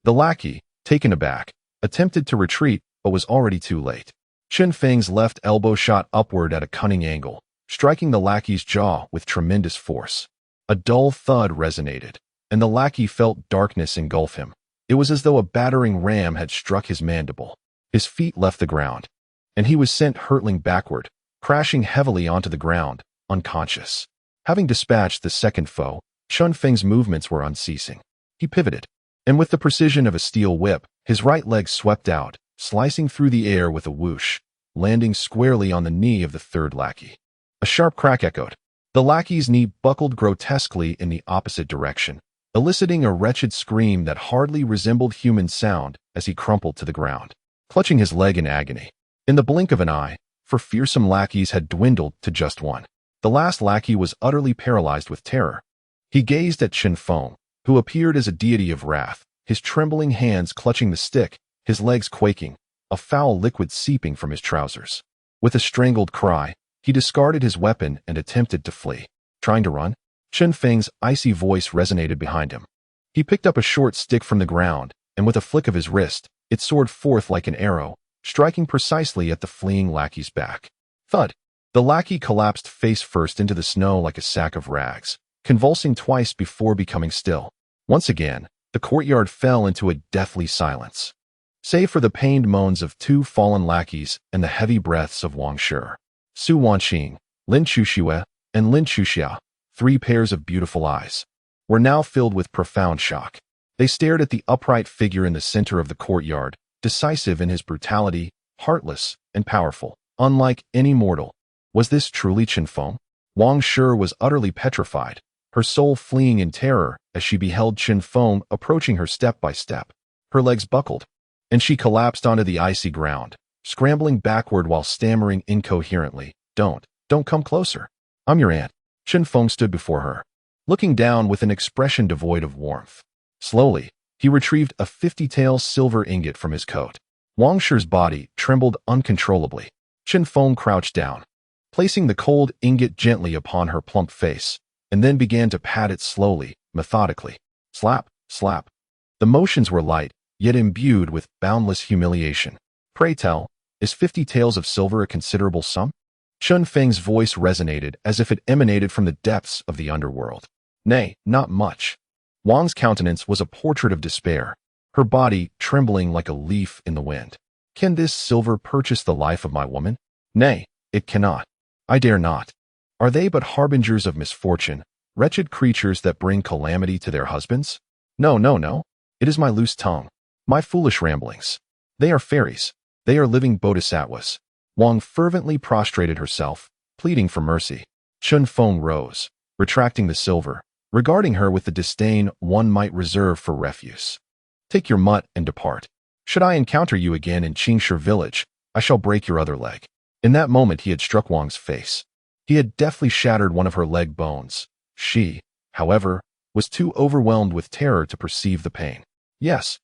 The lackey, taken aback, attempted to retreat but was already too late. Chen Feng's left elbow shot upward at a cunning angle, striking the lackey's jaw with tremendous force. A dull thud resonated, and the lackey felt darkness engulf him. It was as though a battering ram had struck his mandible. His feet left the ground, and he was sent hurtling backward, crashing heavily onto the ground, unconscious. Having dispatched the second foe, Chen Feng's movements were unceasing. He pivoted, and with the precision of a steel whip, his right leg swept out, slicing through the air with a whoosh, landing squarely on the knee of the 3rd lackey. A sharp crack echoed. The lackey's knee buckled grotesquely in the opposite direction, eliciting a wretched scream that hardly resembled human sound as he crumpled to the ground, clutching his leg in agony. In the blink of an eye, for fearsome lackeys had dwindled to just one. The last lackey was utterly paralyzed with terror. He gazed at Chen Feng, who appeared as a deity of wrath, his trembling hands clutching the stick, his legs quaking, a foul liquid seeping from his trousers. With a strangled cry, he discarded his weapon and attempted to flee. Trying to run? Chen Feng's icy voice resonated behind him. He picked up a short stick from the ground, and with a flick of his wrist, it soared forth like an arrow, striking precisely at the fleeing lackey's back. Thud! The lackey collapsed face first into the snow like a sack of rags, convulsing twice before becoming still. Once again, the courtyard fell into a deathly silence, save for the pained moans of two fallen lackeys and the heavy breaths of Wang Shi, Su Wanqing, Lin Chuxue, and Lin Chuxia, three pairs of beautiful eyes, were now filled with profound shock. They stared at the upright figure in the center of the courtyard, decisive in his brutality, heartless and powerful, unlike any mortal. Was this truly Chen Feng? Wang Shi was utterly petrified, her soul fleeing in terror as she beheld Chen Feng approaching her step by step. Her legs buckled, and she collapsed onto the icy ground, scrambling backward while stammering incoherently, Don't come closer. I'm your aunt." Chen Feng stood before her, looking down with an expression devoid of warmth. Slowly, he retrieved a 50-tael silver ingot from his coat. Wang Shi's body trembled uncontrollably. Chen Feng crouched down, placing the cold ingot gently upon her plump face, and then began to pat it slowly, methodically. Slap, slap. The motions were light, yet imbued with boundless humiliation. "Pray tell, is 50 taels of silver a considerable sum?" Chen Feng's voice resonated as if it emanated from the depths of the underworld. "Nay, not much." Wang's countenance was a portrait of despair, her body trembling like a leaf in the wind. "Can this silver purchase the life of my woman? Nay, it cannot. I dare not. Are they but harbingers of misfortune, wretched creatures that bring calamity to their husbands? No, no, no. It is my loose tongue, my foolish ramblings. They are fairies. They are living bodhisattvas." Wang fervently prostrated herself, pleading for mercy. Chen Feng rose, retracting the silver, regarding her with the disdain one might reserve for refuse. "Take your mutt and depart. Should I encounter you again in Qingshi village, I shall break your other leg." In that moment he had struck Wang's face. He had deftly shattered one of her leg bones. She, however, was too overwhelmed with terror to perceive the pain. Yes,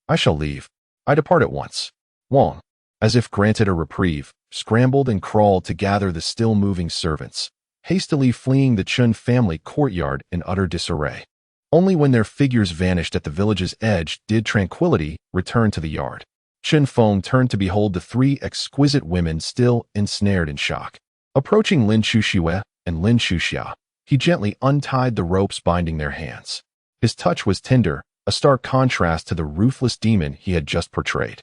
I shall leave. I depart at once." Wang, as if granted a reprieve, scrambled and crawled to gather the still-moving servants, hastily fleeing the Chen family courtyard in utter disarray. Only when their figures vanished at the village's edge did tranquility return to the yard. Chen Feng turned to behold the three exquisite women still ensnared in shock. Approaching Lin Chuxue and Lin Chuxia, he gently untied the ropes binding their hands. His touch was tender, a stark contrast to the ruthless demon he had just portrayed.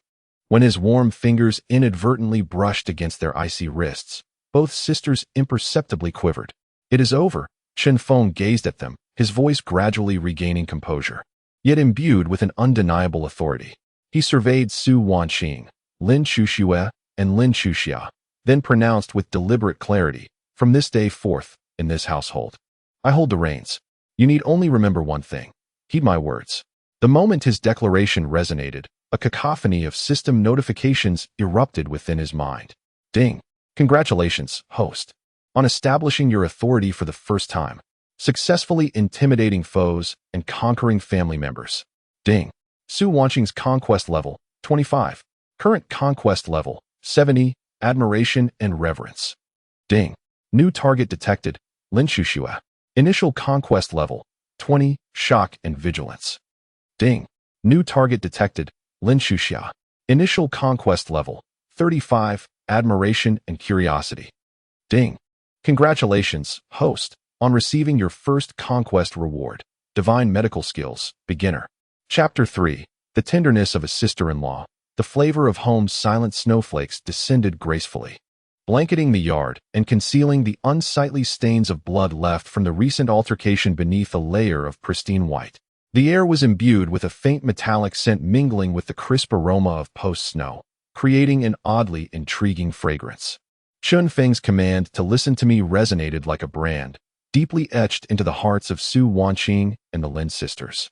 When his warm fingers inadvertently brushed against their icy wrists, both sisters imperceptibly quivered. "It is over." Chen Feng gazed at them, his voice gradually regaining composure, yet imbued with an undeniable authority. He surveyed Su Wanqing, Lin Chuxue, and Lin Chuxia, then pronounced with deliberate clarity, "From this day forth, in this household, I hold the reins. You need only remember one thing. Heed my words." The moment his declaration resonated, a cacophony of system notifications erupted within his mind. Ding! Congratulations, host, on establishing your authority for the first time, successfully intimidating foes and conquering family members. Ding! Su Wanqing's conquest level, 25. Current conquest level, 70. Admiration and reverence. Ding! New target detected, Lin Chuxue. Initial conquest level, 20. Shock and vigilance. Ding! New target detected, Lin Chuxia. Initial conquest level, 35. Admiration and curiosity. Ding! Congratulations, host, on receiving your first conquest reward, Divine Medical Skills, Beginner. Chapter 3. The tenderness of a sister-in-law. The flavor of home's silent snowflakes descended gracefully, blanketing the yard and concealing the unsightly stains of blood left from the recent altercation beneath a layer of pristine white. The air was imbued with a faint metallic scent mingling with the crisp aroma of post-snow, creating an oddly intriguing fragrance. Chen Feng's command to listen to me resonated like a brand, deeply etched into the hearts of Su Wanqing and the Lin sisters.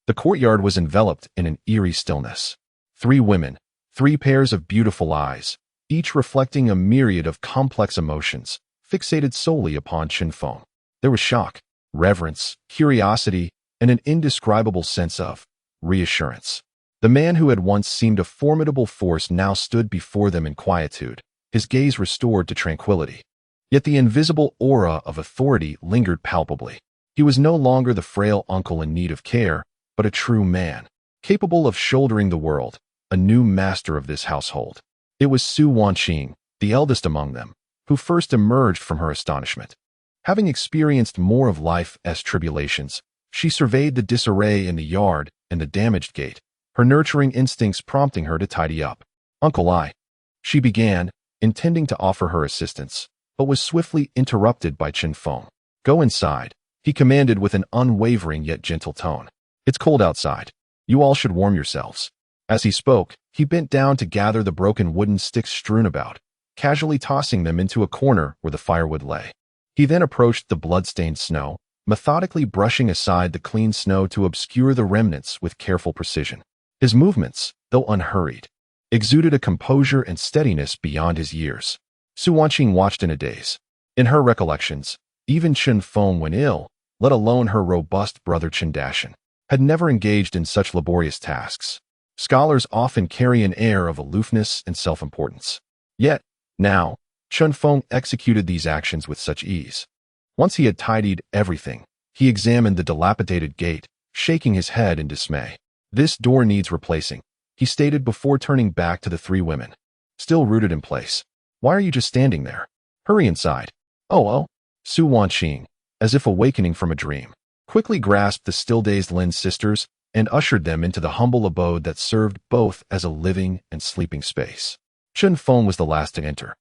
The courtyard was enveloped in an eerie stillness. 3 women, 3 pairs of beautiful eyes, each reflecting a myriad of complex emotions, fixated solely upon Chen Feng. There was shock, reverence, curiosity, and an indescribable sense of reassurance. The man who had once seemed a formidable force now stood before them in quietude, his gaze restored to tranquility. Yet the invisible aura of authority lingered palpably. He was no longer the frail uncle in need of care, but a true man, capable of shouldering the world, a new master of this household. It was Su Wanqing, the eldest among them, who first emerged from her astonishment. Having experienced more of life's tribulations, she surveyed the disarray in the yard and the damaged gate, her nurturing instincts prompting her to tidy up. "Uncle, she began, intending to offer her assistance, but was swiftly interrupted by Chen Feng. "Go inside," he commanded with an unwavering yet gentle tone. "It's cold outside. You all should warm yourselves." As he spoke, he bent down to gather the broken wooden sticks strewn about, casually tossing them into a corner where the firewood lay. He then approached the blood-stained snow, methodically brushing aside the clean snow to obscure the remnants with careful precision. His movements, though unhurried, exuded a composure and steadiness beyond his years. Su Wanqing watched in a daze. In her recollections, even Chen Feng, when ill, let alone her robust brother Chen Dashan, had never engaged in such laborious tasks. Scholars often carry an air of aloofness and self-importance. Yet, now, Chen Feng executed these actions with such ease. Once he had tidied everything, he examined the dilapidated gate, shaking his head in dismay. "This door needs replacing," he stated before turning back to the 3 women. "Still rooted in place. Why are you just standing there? Hurry inside." Oh. Su Wanqing, as if awakening from a dream, quickly grasped the still-dazed Lin sisters and ushered them into the humble abode that served both as a living and sleeping space. Chen Feng was the last to enter,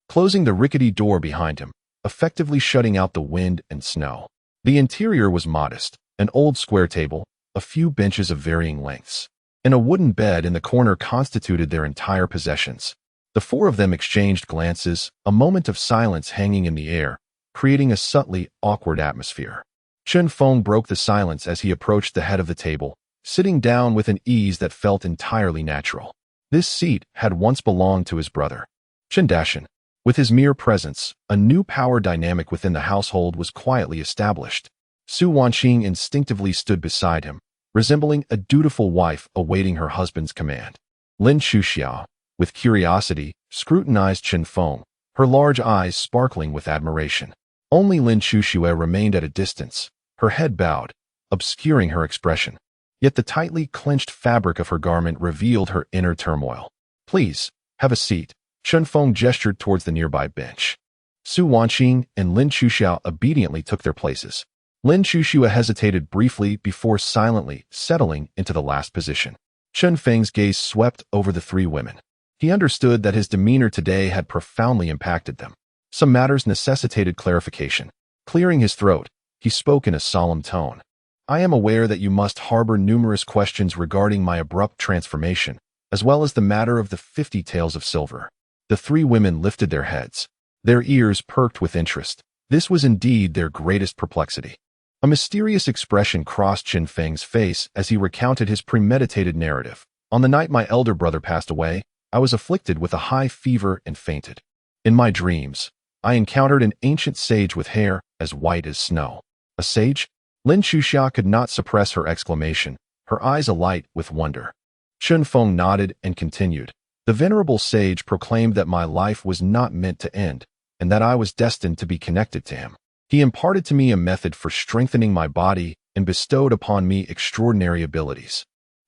closing the rickety door behind him, effectively shutting out the wind and snow. The interior was modest, an old square table, a few benches of varying lengths, and a wooden bed in the corner constituted their entire possessions. The 4 of them exchanged glances, a moment of silence hanging in the air, creating a subtly awkward atmosphere. Chen Feng broke the silence as he approached the head of the table, sitting down with an ease that felt entirely natural. This seat had once belonged to his brother, Chen Dashan. With his mere presence, a new power dynamic within the household was quietly established. Su Wanqing instinctively stood beside him, resembling a dutiful wife awaiting her husband's command. Lin Shuxiao, with curiosity, scrutinized Chen Feng, her large eyes sparkling with admiration. Only Lin Shuxiao remained at a distance, her head bowed, obscuring her expression. Yet the tightly clenched fabric of her garment revealed her inner turmoil. "Please, have a seat." Chen Feng gestured towards the nearby bench. Su Wanqing and Lin Shuxiao obediently took their places. Lin Shuxiao hesitated briefly before silently settling into the last position. Chen Feng's gaze swept over the 3 women. He understood that his demeanor today had profoundly impacted them. Some matters necessitated clarification. Clearing his throat, he spoke in a solemn tone. "I am aware that you must harbor numerous questions regarding my abrupt transformation, as well as the matter of the 50 taels of silver." The 3 women lifted their heads, their ears perked with interest. This was indeed their greatest perplexity. A mysterious expression crossed Chen Feng's face as he recounted his premeditated narrative. "On the night my elder brother passed away, I was afflicted with a high fever and fainted. In my dreams, I encountered an ancient sage with hair as white as snow." "A sage?" Lin Shuxia could not suppress her exclamation, her eyes alight with wonder. Chen Feng nodded and continued. "The venerable sage proclaimed that my life was not meant to end, and that I was destined to be connected to him. He imparted to me a method for strengthening my body and bestowed upon me extraordinary abilities.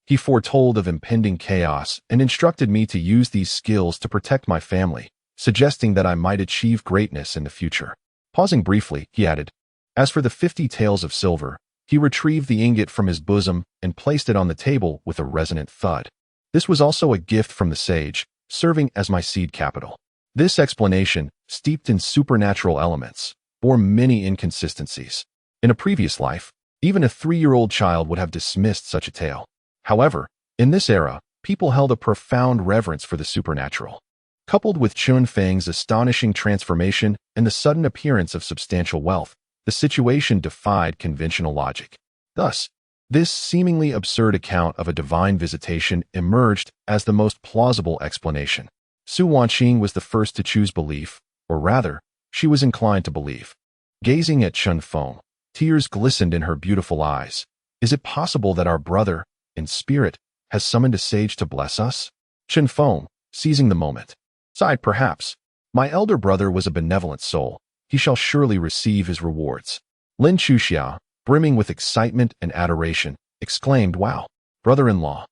He foretold of impending chaos and instructed me to use these skills to protect my family, suggesting that I might achieve greatness in the future." Pausing briefly, he added, "As for the 50 taels of silver," he retrieved the ingot from his bosom and placed it on the table with a resonant thud. "This was also a gift from the sage, serving as my seed capital." This explanation, steeped in supernatural elements, bore many inconsistencies. In a previous life, even a 3-year-old child would have dismissed such a tale. However, in this era, people held a profound reverence for the supernatural. Coupled with Chen Feng's astonishing transformation and the sudden appearance of substantial wealth, the situation defied conventional logic. Thus, This seemingly absurd account of a divine visitation emerged as the most plausible explanation. Su Wanqing was the first to choose belief, or rather, she was inclined to believe. Gazing at Chen Feng, tears glistened in her beautiful eyes. Is it possible that our brother, in spirit, has summoned a sage to bless us? Chen Feng, seizing the moment, sighed. Perhaps. My elder brother was a benevolent soul. He shall surely receive his rewards. Lin Chuxia, brimming with excitement and adoration, exclaimed, Wow, brother-in-law.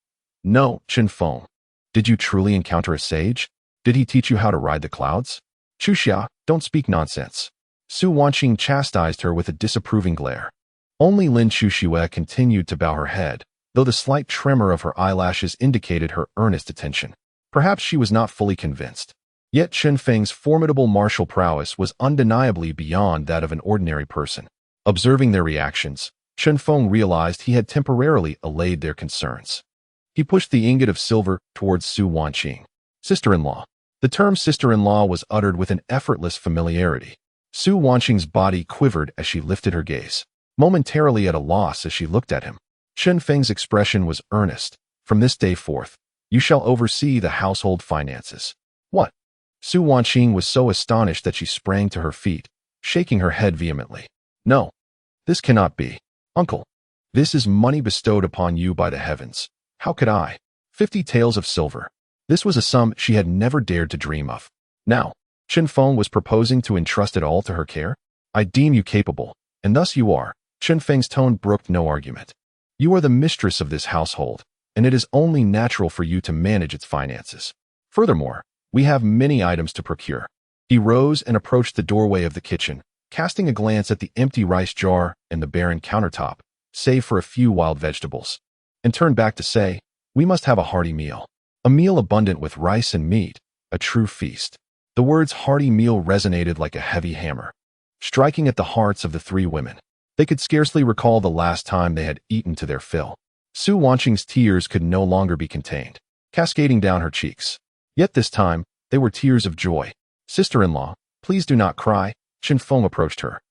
No, Chen Feng. Did you truly encounter a sage? Did he teach you how to ride the clouds? Chuxia, don't speak nonsense. Su Wanqing chastised her with a disapproving glare. Only Lin Chuxia continued to bow her head, though the slight tremor of her eyelashes indicated her earnest attention. Perhaps she was not fully convinced. Yet Chen Feng's formidable martial prowess was undeniably beyond that of an ordinary person. Observing their reactions, Chen Feng realized he had temporarily allayed their concerns. He pushed the ingot of silver towards Su Wanqing. Sister-in-law. The term sister-in-law was uttered with an effortless familiarity. Su Wanqing's body quivered as she lifted her gaze, momentarily at a loss as she looked at him. Chen Feng's expression was earnest. From this day forth, you shall oversee the household finances. What? Su Wanqing was so astonished that she sprang to her feet, shaking her head vehemently. No, this cannot be. Uncle, this is money bestowed upon you by the heavens. How could I? 50 taels of silver. This was a sum she had never dared to dream of. Now, Chen Feng was proposing to entrust it all to her care? I deem you capable, and thus you are. Chen Feng's tone brooked no argument. You are the mistress of this household, and it is only natural for you to manage its finances. Furthermore, we have many items to procure. He rose and approached the doorway of the kitchen, casting a glance at the empty rice jar and the barren countertop, save for a few wild vegetables, and turned back to say, We must have a hearty meal. A meal abundant with rice and meat, a true feast. The words hearty meal resonated like a heavy hammer, striking at the hearts of the three women. They could scarcely recall the last time they had eaten to their fill. Su Wanqing's tears could no longer be contained, cascading down her cheeks. Yet this time, they were tears of joy. Sister-in-law, please do not cry. Chen Feng approached her,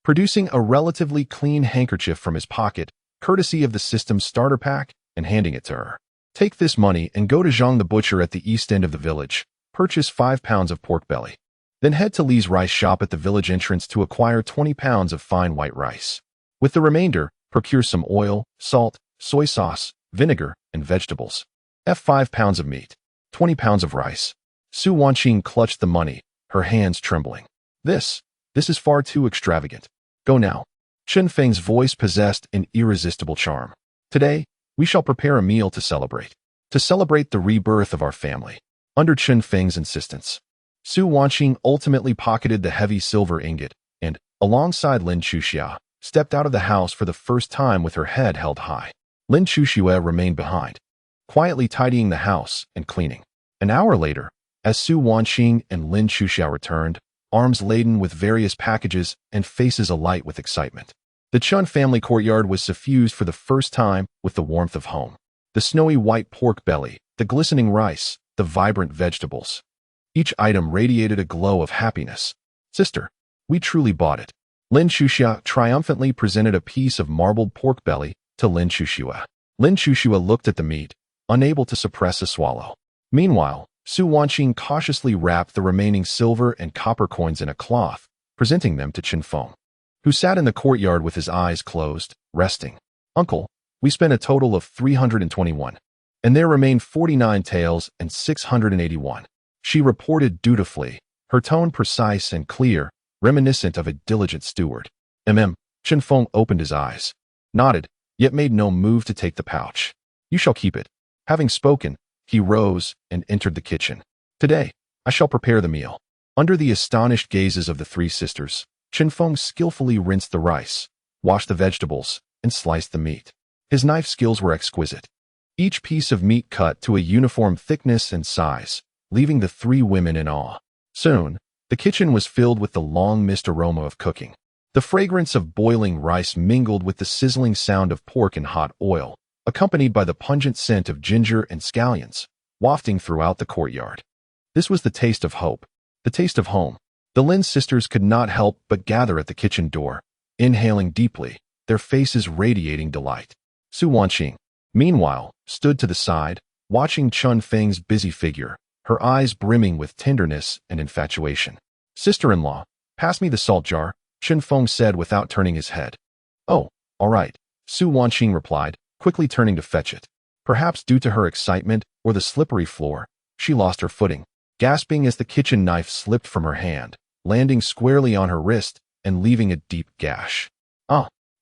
producing a relatively clean handkerchief from his pocket, courtesy of the system's starter pack, and handing it to her. Take this money and go to Zhang the butcher at the east end of the village. Purchase 5 pounds of pork belly. Then head to Li's rice shop at the village entrance to acquire 20 pounds of fine white rice. With the remainder, procure some oil, salt, soy sauce, vinegar, and vegetables. 5 pounds of meat. 20 pounds of rice. Su Wanqing clutched the money, her hands trembling. This is far too extravagant. Go now. Chen Feng's voice possessed an irresistible charm. Today, we shall prepare a meal to celebrate. To celebrate the rebirth of our family. Under Chen Feng's insistence, Su Wanqing ultimately pocketed the heavy silver ingot and, alongside Lin Chuxia, stepped out of the house for the first time with her head held high. Lin Chuxia remained behind, quietly tidying the house and cleaning. An hour later, as Su Wanqing and Lin Chuxia returned, arms laden with various packages and faces alight with excitement. The Chun family courtyard was suffused for the first time with the warmth of home. The snowy white pork belly, the glistening rice, the vibrant vegetables. Each item radiated a glow of happiness. Sister, we truly bought it. Lin Chuxia triumphantly presented a piece of marbled pork belly to Lin Chuxia. Lin Chuxia looked at the meat, unable to suppress a swallow. Meanwhile, Su Wanqing cautiously wrapped the remaining silver and copper coins in a cloth, presenting them to Chen Feng, who sat in the courtyard with his eyes closed, resting. Uncle, we spent a total of 321, and there remained 49 taels and 681. She reported dutifully, her tone precise and clear, reminiscent of a diligent steward. Chen Feng opened his eyes, nodded, yet made no move to take the pouch. You shall keep it. Having spoken, he rose and entered the kitchen. Today, I shall prepare the meal. Under the astonished gazes of the three sisters, Chen Feng skillfully rinsed the rice, washed the vegetables, and sliced the meat. His knife skills were exquisite. Each piece of meat cut to a uniform thickness and size, leaving the three women in awe. Soon, the kitchen was filled with the long-missed aroma of cooking. The fragrance of boiling rice mingled with the sizzling sound of pork in hot oil, accompanied by the pungent scent of ginger and scallions, wafting throughout the courtyard. This was the taste of hope, the taste of home. The Lin sisters could not help but gather at the kitchen door, inhaling deeply, their faces radiating delight. Su Wanqing, meanwhile, stood to the side, watching Chun Feng's busy figure, her eyes brimming with tenderness and infatuation. Sister-in-law, pass me the salt jar, Chun Feng said without turning his head. Oh, all right, Su Wanqing replied, quickly turning to fetch it. Perhaps due to her excitement or the slippery floor, she lost her footing, gasping as the kitchen knife slipped from her hand, landing squarely on her wrist and leaving a deep gash.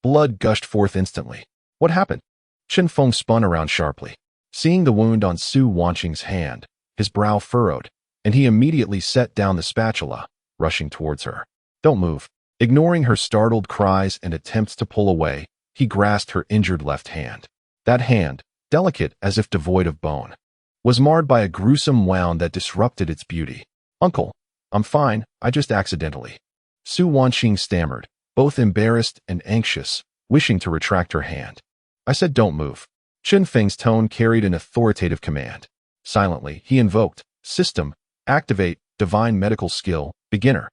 Blood gushed forth instantly. What happened? Chun Feng spun around sharply. Seeing the wound on Su Wanqing's hand, his brow furrowed, and he immediately set down the spatula, rushing towards her. Don't move. Ignoring her startled cries and attempts to pull away, he grasped her injured left hand. That hand, delicate as if devoid of bone, was marred by a gruesome wound that disrupted its beauty. Uncle, I'm fine, I just accidentally. Su Wanqing stammered, both embarrassed and anxious, wishing to retract her hand. I said don't move. Chun Feng's tone carried an authoritative command. Silently, he invoked, System, activate, divine medical skill, beginner.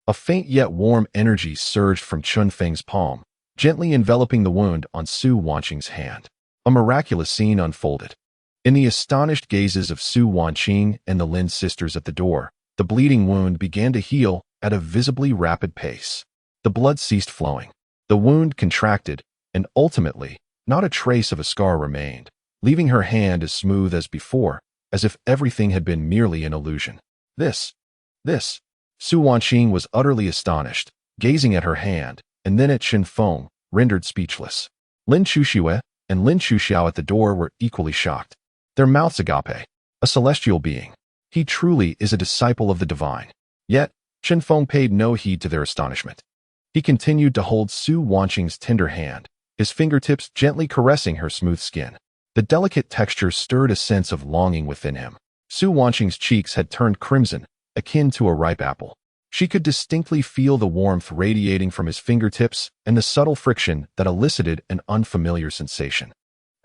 A faint yet warm energy surged from Chun Feng's palm, gently enveloping the wound on Su Wanqing's hand. A miraculous scene unfolded. In the astonished gazes of Su Wanqing and the Lin sisters at the door, the bleeding wound began to heal at a visibly rapid pace. The blood ceased flowing. The wound contracted, and ultimately, not a trace of a scar remained, leaving her hand as smooth as before, as if everything had been merely an illusion. This. Su Wanqing was utterly astonished, gazing at her hand, and then at Chun Feng, rendered speechless. Lin Chuxue and Lin Chuxiao at the door were equally shocked. Their mouths agape, a celestial being. He truly is a disciple of the divine. Yet, Chun Feng paid no heed to their astonishment. He continued to hold Su Wanqing's tender hand, his fingertips gently caressing her smooth skin. The delicate texture stirred a sense of longing within him. Su Wanqing's cheeks had turned crimson, akin to a ripe apple. She could distinctly feel the warmth radiating from his fingertips and the subtle friction that elicited an unfamiliar sensation.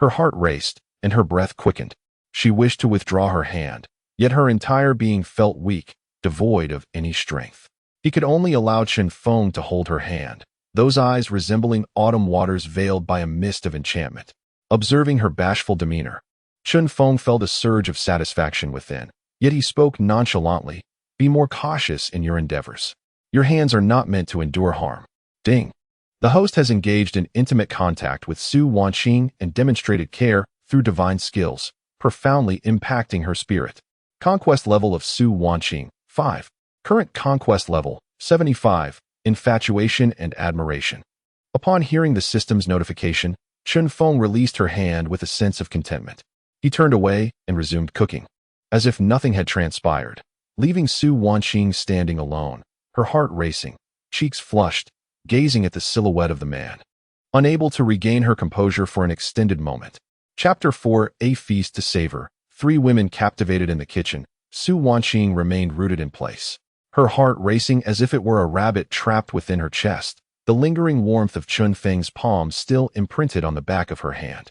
Her heart raced, and her breath quickened. She wished to withdraw her hand, yet her entire being felt weak, devoid of any strength. He could only allow Chun Feng to hold her hand, those eyes resembling autumn waters veiled by a mist of enchantment. Observing her bashful demeanor, Chun Feng felt a surge of satisfaction within, yet he spoke nonchalantly, Be more cautious in your endeavors. Your hands are not meant to endure harm. Ding. The host has engaged in intimate contact with Su Wanqing and demonstrated care through divine skills, profoundly impacting her spirit. Conquest level of Su Wanqing, 5. Current conquest level, 75, infatuation and admiration. Upon hearing the system's notification, Chun Feng released her hand with a sense of contentment. He turned away and resumed cooking, as if nothing had transpired, leaving Su Wanqing standing alone, her heart racing, cheeks flushed, gazing at the silhouette of the man. Unable to regain her composure for an extended moment. Chapter 4, A Feast to Savor. 3 women captivated in the kitchen. Su Wanqing remained rooted in place, her heart racing as if it were a rabbit trapped within her chest, the lingering warmth of Chun Feng's palm still imprinted on the back of her hand.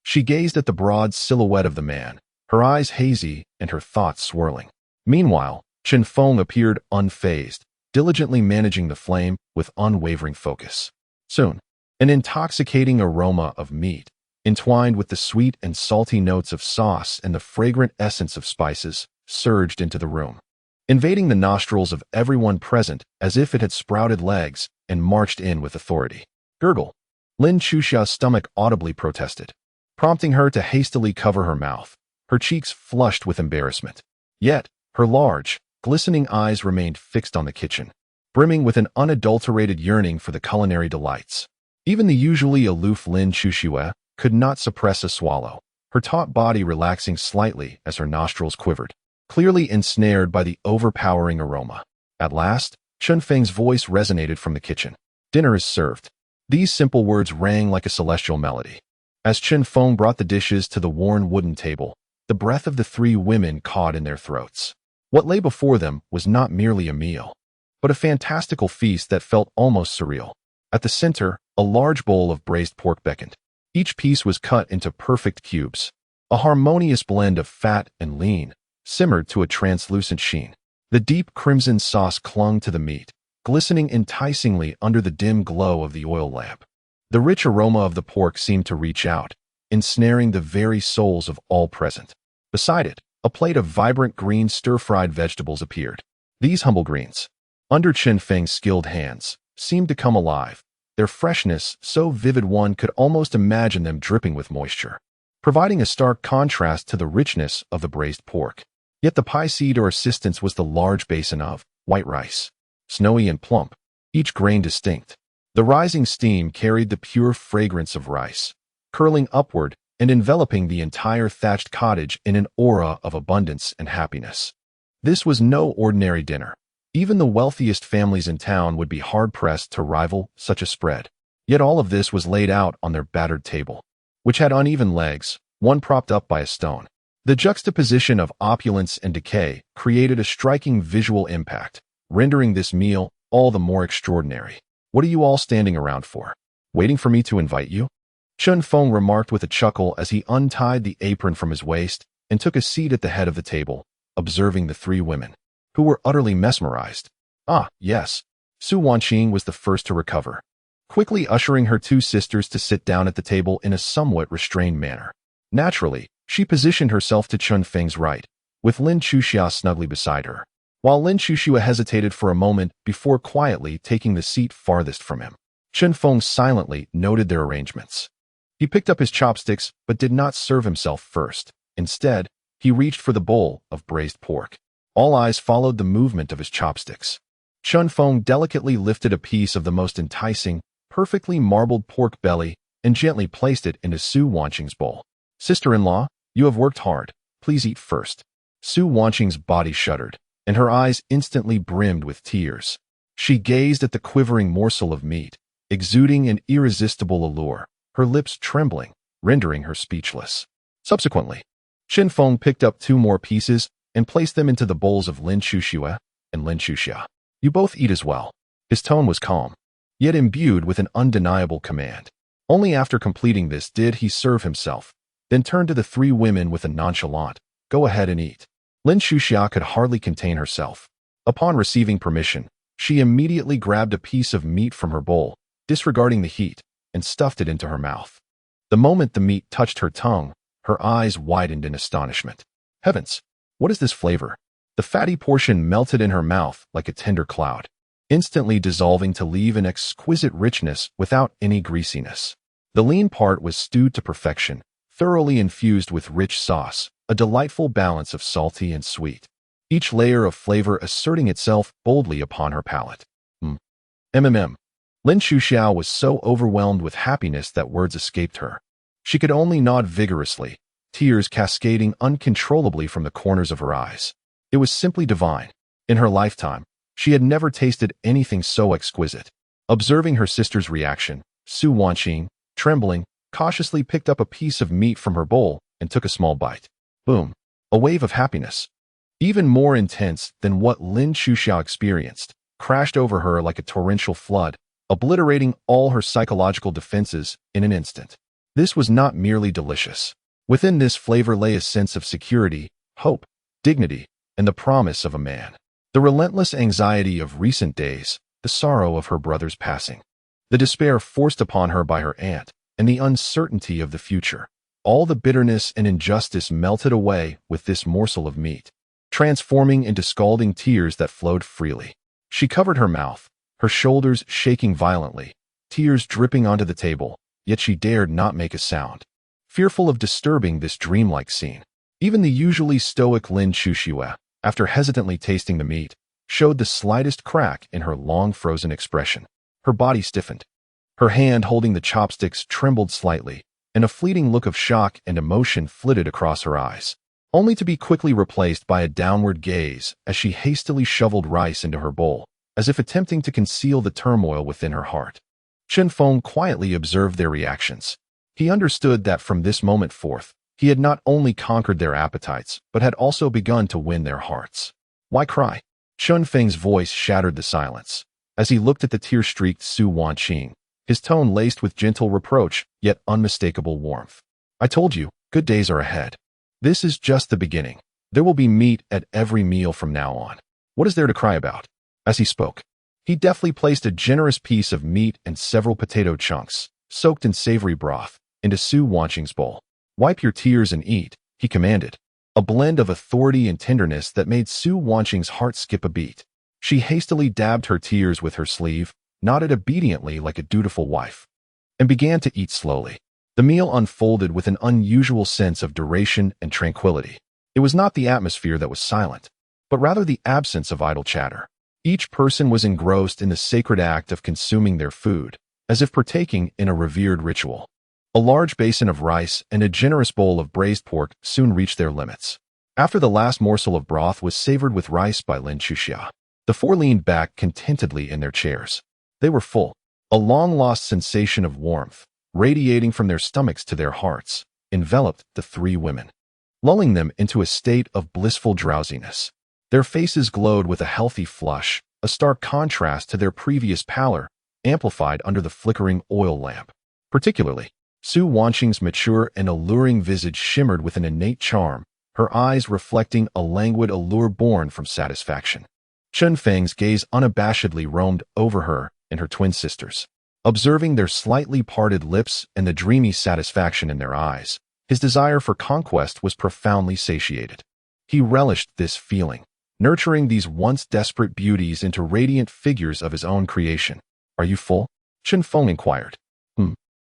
She gazed at the broad silhouette of the man, her eyes hazy and her thoughts swirling. Meanwhile, Chun Feng appeared unfazed, diligently managing the flame with unwavering focus. Soon, an intoxicating aroma of meat, entwined with the sweet and salty notes of sauce and the fragrant essence of spices, surged into the room, invading the nostrils of everyone present as if it had sprouted legs and marched in with authority. Gurgle. Lin Chuxia's stomach audibly protested, prompting her to hastily cover her mouth, her cheeks flushed with embarrassment. Yet, her large, glistening eyes remained fixed on the kitchen, brimming with an unadulterated yearning for the culinary delights. Even the usually aloof Lin Chuxue could not suppress a swallow, her taut body relaxing slightly as her nostrils quivered, clearly ensnared by the overpowering aroma. At last, Chun Feng's voice resonated from the kitchen. Dinner is served. These simple words rang like a celestial melody. As Chun Feng brought the dishes to the worn wooden table, the breath of the 3 women caught in their throats. What lay before them was not merely a meal, but a fantastical feast that felt almost surreal. At the center, a large bowl of braised pork beckoned. Each piece was cut into perfect cubes, a harmonious blend of fat and lean, simmered to a translucent sheen. The deep crimson sauce clung to the meat, glistening enticingly under the dim glow of the oil lamp. The rich aroma of the pork seemed to reach out, ensnaring the very souls of all present. Beside it, a plate of vibrant green stir-fried vegetables appeared. These humble greens, under Chen Feng's skilled hands, seemed to come alive, their freshness so vivid one could almost imagine them dripping with moisture, providing a stark contrast to the richness of the braised pork. Yet the pie seed or assistance was the large basin of white rice, snowy and plump, each grain distinct. The rising steam carried the pure fragrance of rice, curling upward and enveloping the entire thatched cottage in an aura of abundance and happiness. This was no ordinary dinner. Even the wealthiest families in town would be hard-pressed to rival such a spread. Yet all of this was laid out on their battered table, which had uneven legs, one propped up by a stone. The juxtaposition of opulence and decay created a striking visual impact, rendering this meal all the more extraordinary. "What are you all standing around for? Waiting for me to invite you?" Chen Feng remarked with a chuckle as he untied the apron from his waist and took a seat at the head of the table, observing the three women, who were utterly mesmerized. "Ah, yes." Su Wanqing was the first to recover, quickly ushering her two sisters to sit down at the table in a somewhat restrained manner. Naturally, she positioned herself to Chen Feng's right, with Lin Chuxia snugly beside her, while Lin Chuxia hesitated for a moment before quietly taking the seat farthest from him. Chen Feng silently noted their arrangements. He picked up his chopsticks but did not serve himself first. Instead, he reached for the bowl of braised pork. All eyes followed the movement of his chopsticks. Chen Feng delicately lifted a piece of the most enticing, perfectly marbled pork belly and gently placed it into Su Wanqing's bowl. "Sister-in-law, you have worked hard. Please eat first." Su Wanqing's body shuddered, and her eyes instantly brimmed with tears. She gazed at the quivering morsel of meat, exuding an irresistible allure, her lips trembling, rendering her speechless. Subsequently, Chen Feng picked up two more pieces and placed them into the bowls of Lin Chuxia and Lin Chuxia. "You both eat as well." His tone was calm, yet imbued with an undeniable command. Only after completing this did he serve himself, then turned to the three women with a nonchalant, "Go ahead and eat." Lin Chuxia could hardly contain herself. Upon receiving permission, she immediately grabbed a piece of meat from her bowl, disregarding the heat, and stuffed it into her mouth. The moment the meat touched her tongue, her eyes widened in astonishment. Heavens, what is this flavor? The fatty portion melted in her mouth like a tender cloud, instantly dissolving to leave an exquisite richness without any greasiness. The lean part was stewed to perfection, thoroughly infused with rich sauce, a delightful balance of salty and sweet, each layer of flavor asserting itself boldly upon her palate. Lin Chuxia was so overwhelmed with happiness that words escaped her. She could only nod vigorously, tears cascading uncontrollably from the corners of her eyes. It was simply divine. In her lifetime, she had never tasted anything so exquisite. Observing her sister's reaction, Su Wanqing, trembling, cautiously picked up a piece of meat from her bowl and took a small bite. Boom! A wave of happiness, even more intense than what Lin Chuxia experienced, crashed over her like a torrential flood, obliterating all her psychological defenses in an instant. This was not merely delicious. Within this flavor lay a sense of security, hope, dignity, and the promise of a man. The relentless anxiety of recent days, the sorrow of her brother's passing, the despair forced upon her by her aunt, and the uncertainty of the future. All the bitterness and injustice melted away with this morsel of meat, transforming into scalding tears that flowed freely. She covered her mouth, her shoulders shaking violently, tears dripping onto the table, yet she dared not make a sound, fearful of disturbing this dreamlike scene. Even the usually stoic Lin Chuxia, after hesitantly tasting the meat, showed the slightest crack in her long-frozen expression. Her body stiffened. Her hand holding the chopsticks trembled slightly, and a fleeting look of shock and emotion flitted across her eyes, only to be quickly replaced by a downward gaze as she hastily shoveled rice into her bowl, as if attempting to conceal the turmoil within her heart. Chen Feng quietly observed their reactions. He understood that from this moment forth, he had not only conquered their appetites, but had also begun to win their hearts. "Why cry?" Chen Feng's voice shattered the silence, as he looked at the tear-streaked Su Wanqing, his tone laced with gentle reproach, yet unmistakable warmth. "I told you, good days are ahead. This is just the beginning. There will be meat at every meal from now on. What is there to cry about?" As he spoke, he deftly placed a generous piece of meat and several potato chunks, soaked in savory broth, into Su Wanqing's bowl. "Wipe your tears and eat," he commanded, a blend of authority and tenderness that made Su Wanqing's heart skip a beat. She hastily dabbed her tears with her sleeve, nodded obediently like a dutiful wife, and began to eat slowly. The meal unfolded with an unusual sense of duration and tranquility. It was not the atmosphere that was silent, but rather the absence of idle chatter. Each person was engrossed in the sacred act of consuming their food, as if partaking in a revered ritual. A large basin of rice and a generous bowl of braised pork soon reached their limits. After the last morsel of broth was savored with rice by Lin Chuxia, the four leaned back contentedly in their chairs. They were full. A long-lost sensation of warmth, radiating from their stomachs to their hearts, enveloped the three women, lulling them into a state of blissful drowsiness. Their faces glowed with a healthy flush, a stark contrast to their previous pallor, amplified under the flickering oil lamp. Particularly, Su Wanqing's mature and alluring visage shimmered with an innate charm, her eyes reflecting a languid allure born from satisfaction. Chen Feng's gaze unabashedly roamed over her and her twin sisters. Observing their slightly parted lips and the dreamy satisfaction in their eyes, his desire for conquest was profoundly satiated. He relished this feeling, nurturing these once desperate beauties into radiant figures of his own creation. "Are you full?" Chen Feng inquired.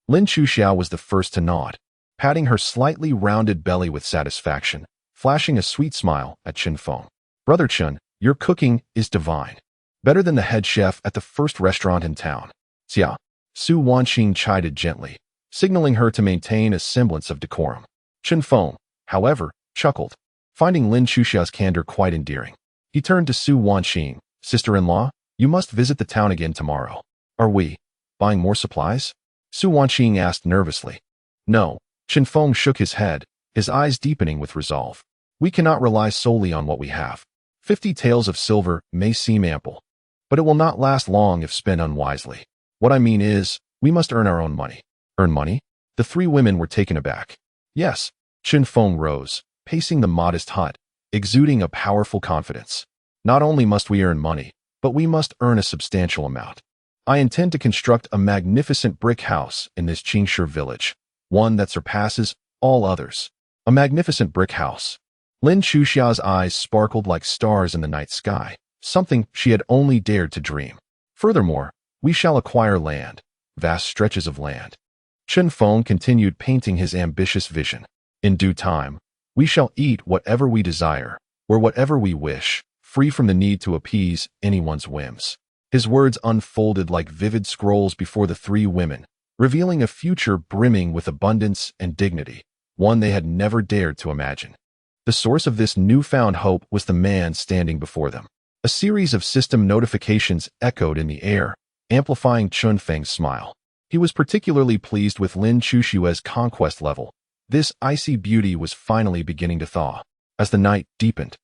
Lin Chuxia was the first to nod, patting her slightly rounded belly with satisfaction, flashing a sweet smile at Chen Feng. "Brother Chen, your cooking is divine. Better than the head chef at the first restaurant in town." "Xia," Su Wanqing chided gently, signaling her to maintain a semblance of decorum. Chen Feng, however, chuckled, finding Lin Chuxia's candor quite endearing. He turned to Su Wanqing. "Sister-in-law, you must visit the town again tomorrow." "Are we buying more supplies?" Su Wanqing asked nervously. "No." Chen Feng shook his head, his eyes deepening with resolve. "We cannot rely solely on what we have. 50 taels of silver may seem ample, but it will not last long if spent unwisely. What I mean is, we must earn our own money." "Earn money?" The three women were taken aback. "Yes." Chen Feng rose, pacing the modest hut, exuding a powerful confidence. "Not only must we earn money, but we must earn a substantial amount. I intend to construct a magnificent brick house in this Qingshi village, one that surpasses all others." A magnificent brick house. Lin Chuxia's eyes sparkled like stars in the night sky, something she had only dared to dream. "Furthermore, we shall acquire land, vast stretches of land." Chen Feng continued painting his ambitious vision. "In due time, we shall eat whatever we desire, or whatever we wish, free from the need to appease anyone's whims." His words unfolded like vivid scrolls before the three women, revealing a future brimming with abundance and dignity, one they had never dared to imagine. The source of this newfound hope was the man standing before them. A series of system notifications echoed in the air, amplifying Chen Feng's smile. He was particularly pleased with Lin Chuxia's conquest level. This icy beauty was finally beginning to thaw. As the night deepened,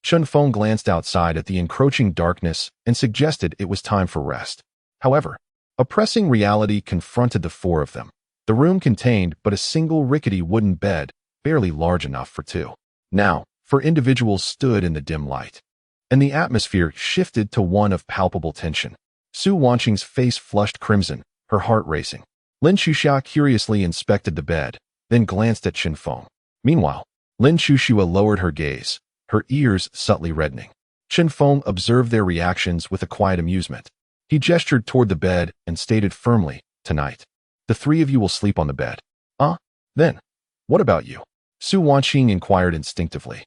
Chen Feng glanced outside at the encroaching darkness and suggested it was time for rest. However, a pressing reality confronted the four of them. The room contained but a single rickety wooden bed, barely large enough for two. Now, four individuals stood in the dim light, and the atmosphere shifted to one of palpable tension. Su Wanqing's face flushed crimson, her heart racing. Lin Chuxia curiously inspected the bed, then glanced at Chen Feng. Meanwhile, Lin Chuxia lowered her gaze, her ears subtly reddening. Chen Feng observed their reactions with a quiet amusement. He gestured toward the bed and stated firmly, "Tonight, the three of you will sleep on the bed." Then, what about you?" Su Wanqing inquired instinctively.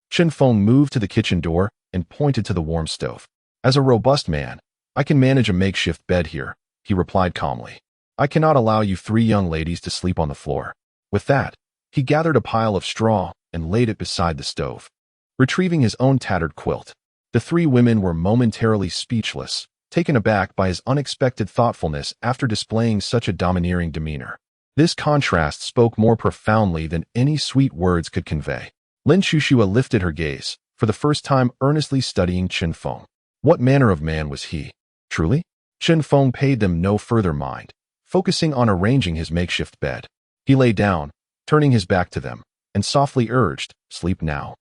Chen Feng moved to the kitchen door and pointed to the warm stove. "As a robust man, I can manage a makeshift bed here," he replied calmly. "I cannot allow you three young ladies to sleep on the floor." With that, he gathered a pile of straw and laid it beside the stove, retrieving his own tattered quilt. The three women were momentarily speechless, taken aback by his unexpected thoughtfulness after displaying such a domineering demeanor. This contrast spoke more profoundly than any sweet words could convey. Lin Chuxia lifted her gaze, for the first time earnestly studying Chen Feng. What manner of man was he? Truly? Chen Feng paid them no further mind, focusing on arranging his makeshift bed. He lay down, turning his back to them, and softly urged, "Sleep now.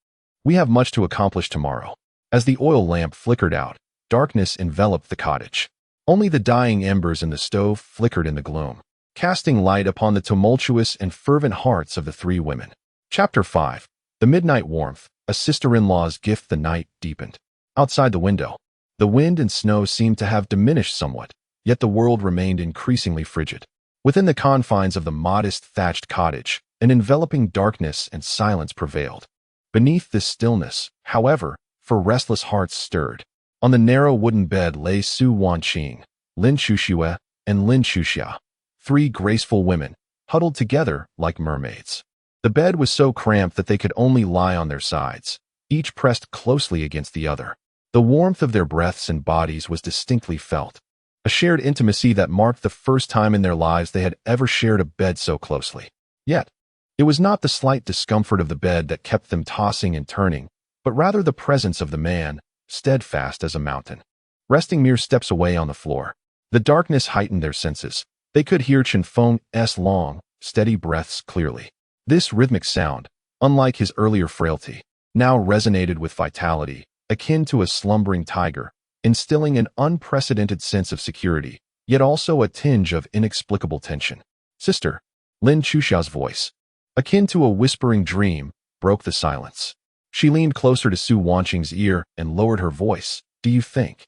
We have much to accomplish tomorrow." As the oil lamp flickered out, darkness enveloped the cottage. Only the dying embers in the stove flickered in the gloom. casting light upon the tumultuous and fervent hearts of the three women. Chapter 5. The Midnight Warmth, a sister-in-law's gift. The night deepened. Outside the window, the wind and snow seemed to have diminished somewhat, yet the world remained increasingly frigid. Within the confines of the modest thatched cottage, an enveloping darkness and silence prevailed. Beneath this stillness, however, for restless hearts stirred. On the narrow wooden bed lay Su Wanqing, Lin Shuxue, and Lin Shuxia, three graceful women, huddled together like mermaids. The bed was so cramped that they could only lie on their sides, each pressed closely against the other. The warmth of their breaths and bodies was distinctly felt, a shared intimacy that marked the first time in their lives they had ever shared a bed so closely. Yet, it was not the slight discomfort of the bed that kept them tossing and turning, but rather the presence of the man, steadfast as a mountain, resting mere steps away on the floor. The darkness heightened their senses. They could hear Chen Feng's long, steady breaths clearly. This rhythmic sound, unlike his earlier frailty, now resonated with vitality, akin to a slumbering tiger, instilling an unprecedented sense of security, yet also a tinge of inexplicable tension. "Sister," Lin Chuxia's voice, akin to a whispering dream, broke the silence. She leaned closer to Su Wanqing's ear and lowered her voice. "Do you think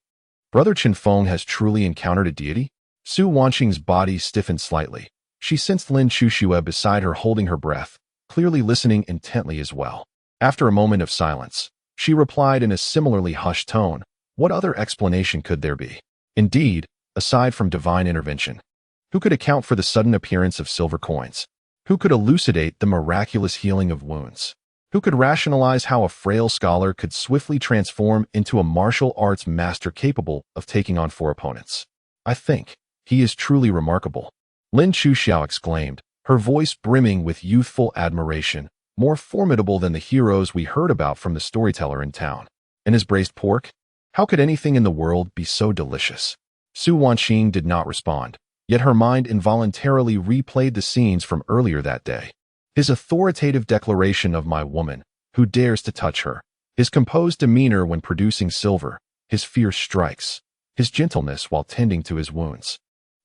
Brother Chen Feng has truly encountered a deity?" Su Wanqing's body stiffened slightly. She sensed Lin Shuxue beside her holding her breath, clearly listening intently as well. After a moment of silence, she replied in a similarly hushed tone, "What other explanation could there be? Indeed, aside from divine intervention, who could account for the sudden appearance of silver coins? Who could elucidate the miraculous healing of wounds? Who could rationalize how a frail scholar could swiftly transform into a martial arts master capable of taking on four opponents? I think he is truly remarkable," Lin Chuxiao exclaimed, her voice brimming with youthful admiration, "more formidable than the heroes we heard about from the storyteller in town. And his braised pork? How could anything in the world be so delicious?" Su Wanqing did not respond, yet her mind involuntarily replayed the scenes from earlier that day. His authoritative declaration of "my woman, who dares to touch her," his composed demeanor when producing silver, his fierce strikes, his gentleness while tending to his wounds,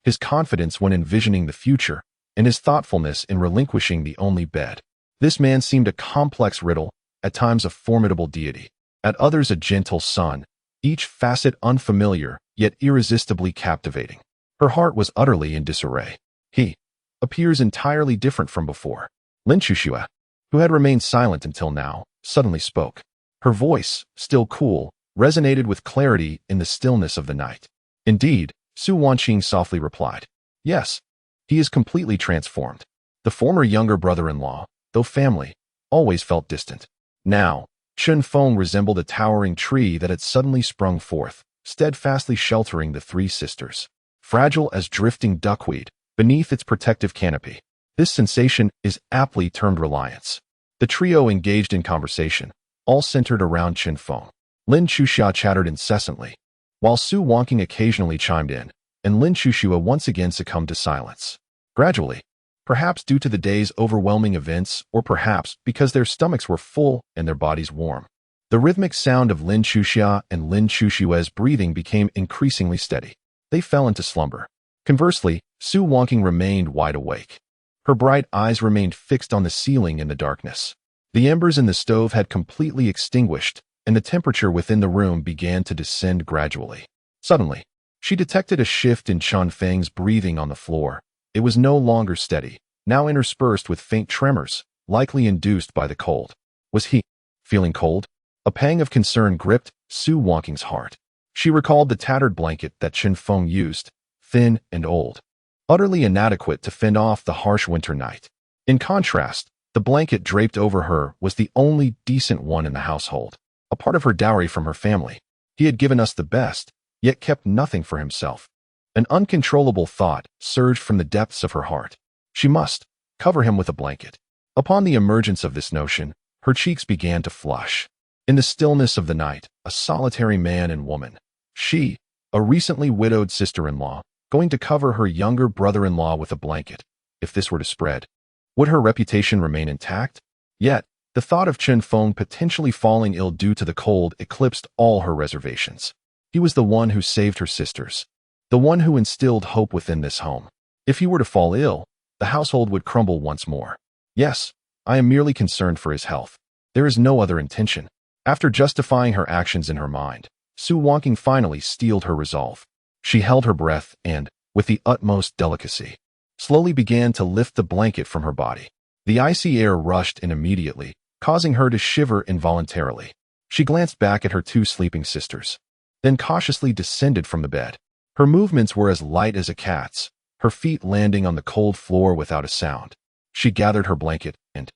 his confidence when envisioning the future, and his thoughtfulness in relinquishing the only bed. This man seemed a complex riddle, at times a formidable deity, at others a gentle sun, each facet unfamiliar, yet irresistibly captivating. Her heart was utterly in disarray. "He appears entirely different from before." Lin Shuxue, who had remained silent until now, suddenly spoke. Her voice, still cool, resonated with clarity in the stillness of the night. "Indeed," Su Wanqing softly replied. "Yes, he is completely transformed. The former younger brother-in-law, though family, always felt distant. Now, Chen Feng resembled a towering tree that had suddenly sprung forth, steadfastly sheltering the three sisters, fragile as drifting duckweed, beneath its protective canopy. This sensation is aptly termed reliance." The trio engaged in conversation, all centered around Chen Feng. Lin Chuxia chattered incessantly, while Su Wanqing occasionally chimed in, and Lin Shuxue once again succumbed to silence. Gradually, perhaps due to the day's overwhelming events, or perhaps because their stomachs were full and their bodies warm, the rhythmic sound of Lin Chuxia and Lin Shuxue's breathing became increasingly steady. They fell into slumber. Conversely, Su Wanqing remained wide awake. Her bright eyes remained fixed on the ceiling in the darkness. The embers in the stove had completely extinguished, and the temperature within the room began to descend gradually. Suddenly, she detected a shift in Chen Feng's breathing on the floor. It was no longer steady, now interspersed with faint tremors, likely induced by the cold. Was he feeling cold? A pang of concern gripped Su Wanqing's heart. She recalled the tattered blanket that Chen Feng used, thin and old, utterly inadequate to fend off the harsh winter night. In contrast, the blanket draped over her was the only decent one in the household, a part of her dowry from her family. He had given us the best, yet kept nothing for himself. An uncontrollable thought surged from the depths of her heart. She must cover him with a blanket. Upon the emergence of this notion, her cheeks began to flush. In the stillness of the night, a solitary man and woman, she, a recently widowed sister-in-law, going to cover her younger brother-in-law with a blanket. If this were to spread, would her reputation remain intact? Yet, the thought of Chen Feng potentially falling ill due to the cold eclipsed all her reservations. He was the one who saved her sisters, the one who instilled hope within this home. If he were to fall ill, the household would crumble once more. Yes, I am merely concerned for his health. There is no other intention. After justifying her actions in her mind, Su Wonqing finally steeled her resolve. She held her breath and, with the utmost delicacy, slowly began to lift the blanket from her body. The icy air rushed in immediately, causing her to shiver involuntarily. She glanced back at her two sleeping sisters, then cautiously descended from the bed. Her movements were as light as a cat's, her feet landing on the cold floor without a sound. She gathered her blanket and,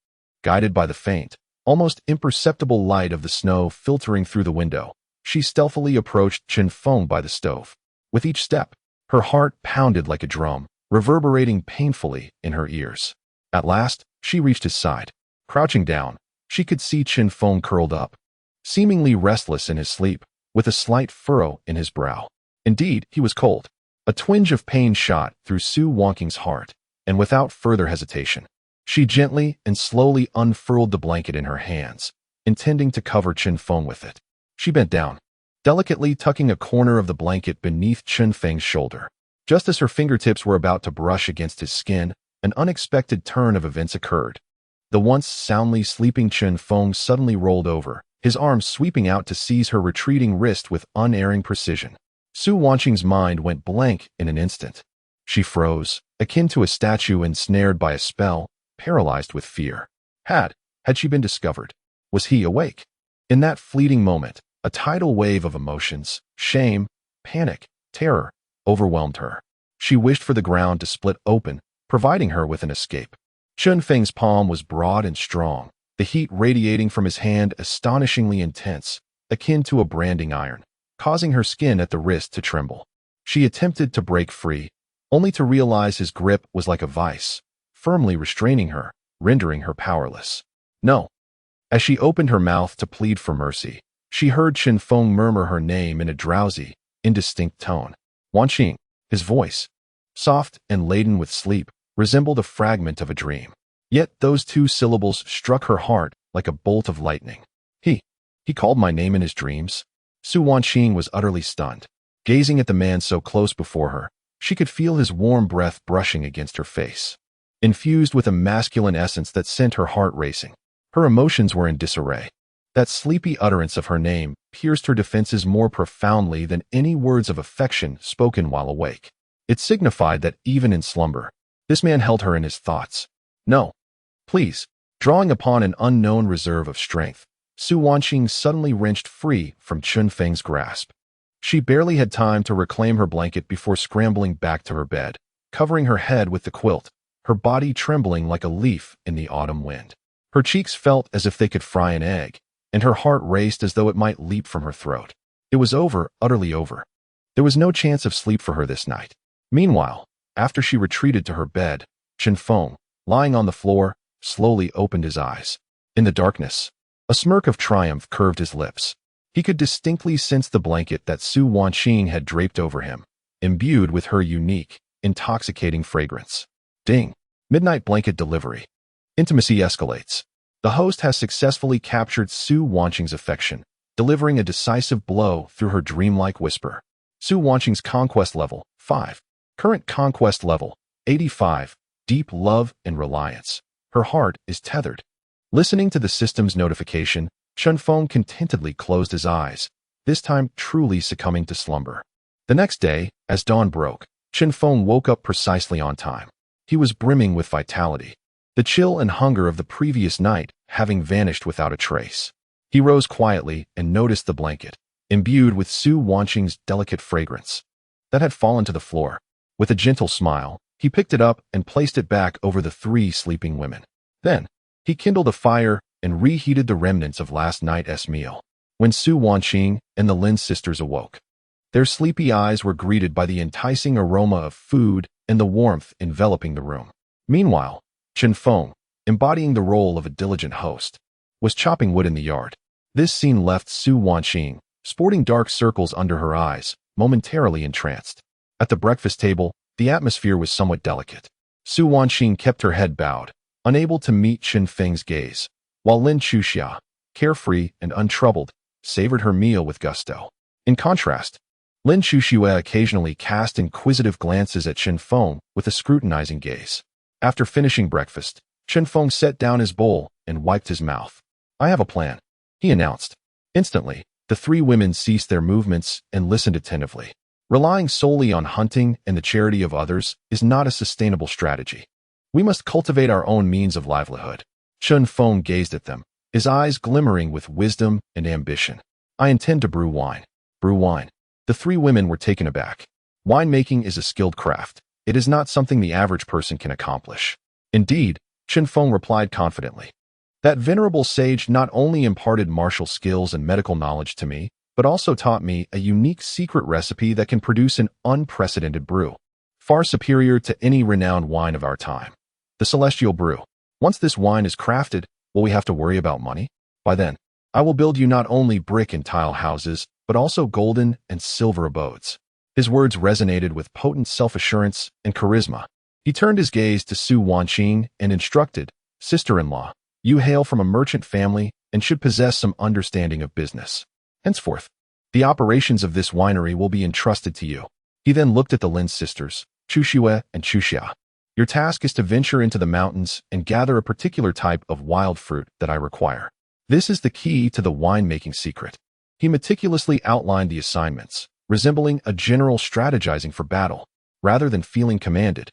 guided by the faint, almost imperceptible light of the snow filtering through the window, she stealthily approached Chen Feng by the stove. With each step, her heart pounded like a drum, reverberating painfully in her ears. At last, she reached his side. Crouching down, she could see Chen Feng curled up, seemingly restless in his sleep, with a slight furrow in his brow. Indeed, he was cold. A twinge of pain shot through Su Wonqing's heart, and without further hesitation, she gently and slowly unfurled the blanket in her hands, intending to cover Chen Feng with it. She bent down, delicately tucking a corner of the blanket beneath Chen Feng's shoulder. Just as her fingertips were about to brush against his skin, an unexpected turn of events occurred. The once soundly sleeping Chen Feng suddenly rolled over, his arms sweeping out to seize her retreating wrist with unerring precision. Su Wonqing's mind went blank in an instant. She froze, akin to a statue ensnared by a spell, paralyzed with fear. Had she been discovered? Was he awake? In that fleeting moment, a tidal wave of emotions, shame, panic, terror, overwhelmed her. She wished for the ground to split open, providing her with an escape. Chen Feng's palm was broad and strong, the heat radiating from his hand astonishingly intense, akin to a branding iron, causing her skin at the wrist to tremble. She attempted to break free, only to realize his grip was like a vice, firmly restraining her, rendering her powerless. No. As she opened her mouth to plead for mercy, she heard Chen Feng murmur her name in a drowsy, indistinct tone. Wonqing. His voice, soft and laden with sleep, resembled a fragment of a dream. Yet those two syllables struck her heart like a bolt of lightning. He called my name in his dreams? Su Wonqing was utterly stunned. Gazing at the man so close before her, she could feel his warm breath brushing against her face, infused with a masculine essence that sent her heart racing. Her emotions were in disarray. That sleepy utterance of her name pierced her defenses more profoundly than any words of affection spoken while awake. It signified that even in slumber, this man held her in his thoughts. No. Please. Drawing upon an unknown reserve of strength, Su Wonqing suddenly wrenched free from Chen Feng's grasp. She barely had time to reclaim her blanket before scrambling back to her bed, covering her head with the quilt, her body trembling like a leaf in the autumn wind. Her cheeks felt as if they could fry an egg, and her heart raced as though it might leap from her throat. It was over, utterly over. There was no chance of sleep for her this night. Meanwhile, after she retreated to her bed, Chen Feng, lying on the floor, slowly opened his eyes. In the darkness, a smirk of triumph curved his lips. He could distinctly sense the blanket that Su Wonqing had draped over him, imbued with her unique, intoxicating fragrance. Ding! Midnight blanket delivery. Intimacy escalates. The host has successfully captured Su Wonqing's affection, delivering a decisive blow through her dreamlike whisper. Su Wonqing's conquest level, 5. Current conquest level, 85. Deep love and reliance. Her heart is tethered. Listening to the system's notification, Chen Feng contentedly closed his eyes, this time truly succumbing to slumber. The next day, as dawn broke, Chen Feng woke up precisely on time. He was brimming with vitality, the chill and hunger of the previous night having vanished without a trace. He rose quietly and noticed the blanket, imbued with Su Wonqing's delicate fragrance, that had fallen to the floor. With a gentle smile, he picked it up and placed it back over the three sleeping women. Then, he kindled a fire and reheated the remnants of last night's meal. When Su Wonqing and the Lin sisters awoke, their sleepy eyes were greeted by the enticing aroma of food and the warmth enveloping the room. Meanwhile, Chen Feng, embodying the role of a diligent host, was chopping wood in the yard. This scene left Su Wonqing, sporting dark circles under her eyes, momentarily entranced. At the breakfast table, the atmosphere was somewhat delicate. Su Wonqing kept her head bowed, unable to meet Chen Feng's gaze, while Lin Chuxia, carefree and untroubled, savored her meal with gusto. In contrast, Lin Chuxue occasionally cast inquisitive glances at Chen Feng with a scrutinizing gaze. After finishing breakfast, Chen Feng set down his bowl and wiped his mouth. "I have a plan," he announced. Instantly, the three women ceased their movements and listened attentively. Relying solely on hunting and the charity of others is not a sustainable strategy. We must cultivate our own means of livelihood. Chen Feng gazed at them, his eyes glimmering with wisdom and ambition. "I intend to brew wine." Brew wine. The three women were taken aback. Winemaking is a skilled craft. It is not something the average person can accomplish. Indeed, Chen Feng replied confidently. That venerable sage not only imparted martial skills and medical knowledge to me, but also taught me a unique secret recipe that can produce an unprecedented brew, far superior to any renowned wine of our time. The celestial brew. Once this wine is crafted, will we have to worry about money? By then, I will build you not only brick and tile houses, but also golden and silver abodes. His words resonated with potent self-assurance and charisma. He turned his gaze to Su Wanqing and instructed, "Sister-in-law, you hail from a merchant family and should possess some understanding of business. Henceforth, the operations of this winery will be entrusted to you." He then looked at the Lin sisters, Chuxue and Chuxia. "Your task is to venture into the mountains and gather a particular type of wild fruit that I require. This is the key to the winemaking secret." He meticulously outlined the assignments, resembling a general strategizing for battle, rather than feeling commanded.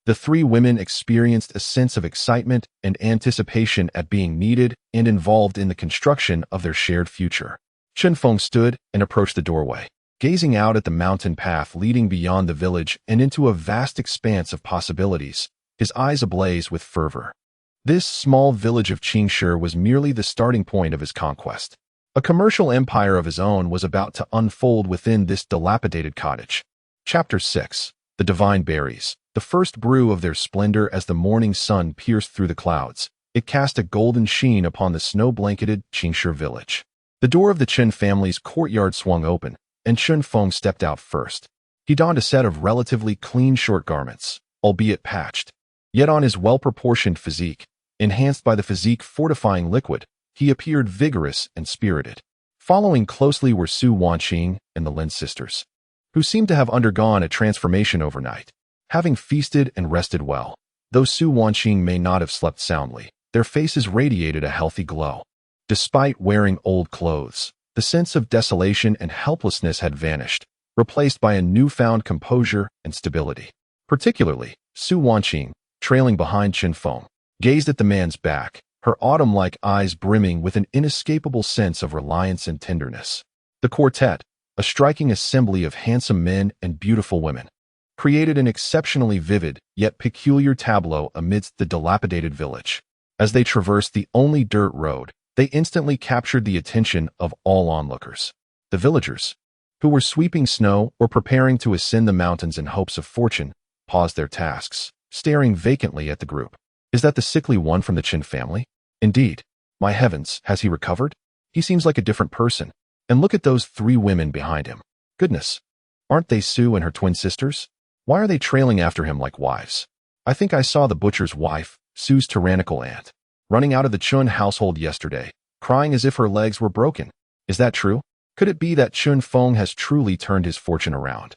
The three women experienced a sense of excitement and anticipation at being needed and involved in the construction of their shared future. Chen Feng stood and approached the doorway, gazing out at the mountain path leading beyond the village and into a vast expanse of possibilities, his eyes ablaze with fervor. This small village of Qingshi was merely the starting point of his conquest. A commercial empire of his own was about to unfold within this dilapidated cottage. Chapter 6. The Divine Berries. The first brew of their splendor as the morning sun pierced through the clouds. It cast a golden sheen upon the snow-blanketed Qingshi village. The door of the Chen family's courtyard swung open, and Chen Feng stepped out first. He donned a set of relatively clean short garments, albeit patched. Yet on his well-proportioned physique, enhanced by the physique-fortifying liquid, he appeared vigorous and spirited. Following closely were Su Wanqing and the Lin sisters, who seemed to have undergone a transformation overnight. Having feasted and rested well, though Su Wanqing may not have slept soundly, their faces radiated a healthy glow. Despite wearing old clothes, the sense of desolation and helplessness had vanished, replaced by a newfound composure and stability. Particularly, Su Wanqing, trailing behind Chen Feng, gazed at the man's back, her autumn-like eyes brimming with an inescapable sense of reliance and tenderness. The quartet, a striking assembly of handsome men and beautiful women, created an exceptionally vivid yet peculiar tableau amidst the dilapidated village. As they traversed the only dirt road, they instantly captured the attention of all onlookers. The villagers, who were sweeping snow or preparing to ascend the mountains in hopes of fortune, paused their tasks, staring vacantly at the group. "Is that the sickly one from the Qin family? Indeed. My heavens, has he recovered? He seems like a different person. And look at those three women behind him. Goodness, aren't they Su and her twin sisters? Why are they trailing after him like wives? I think I saw the butcher's wife, Su's tyrannical aunt, running out of the Chun household yesterday, crying as if her legs were broken. Is that true? Could it be that Chen Feng has truly turned his fortune around,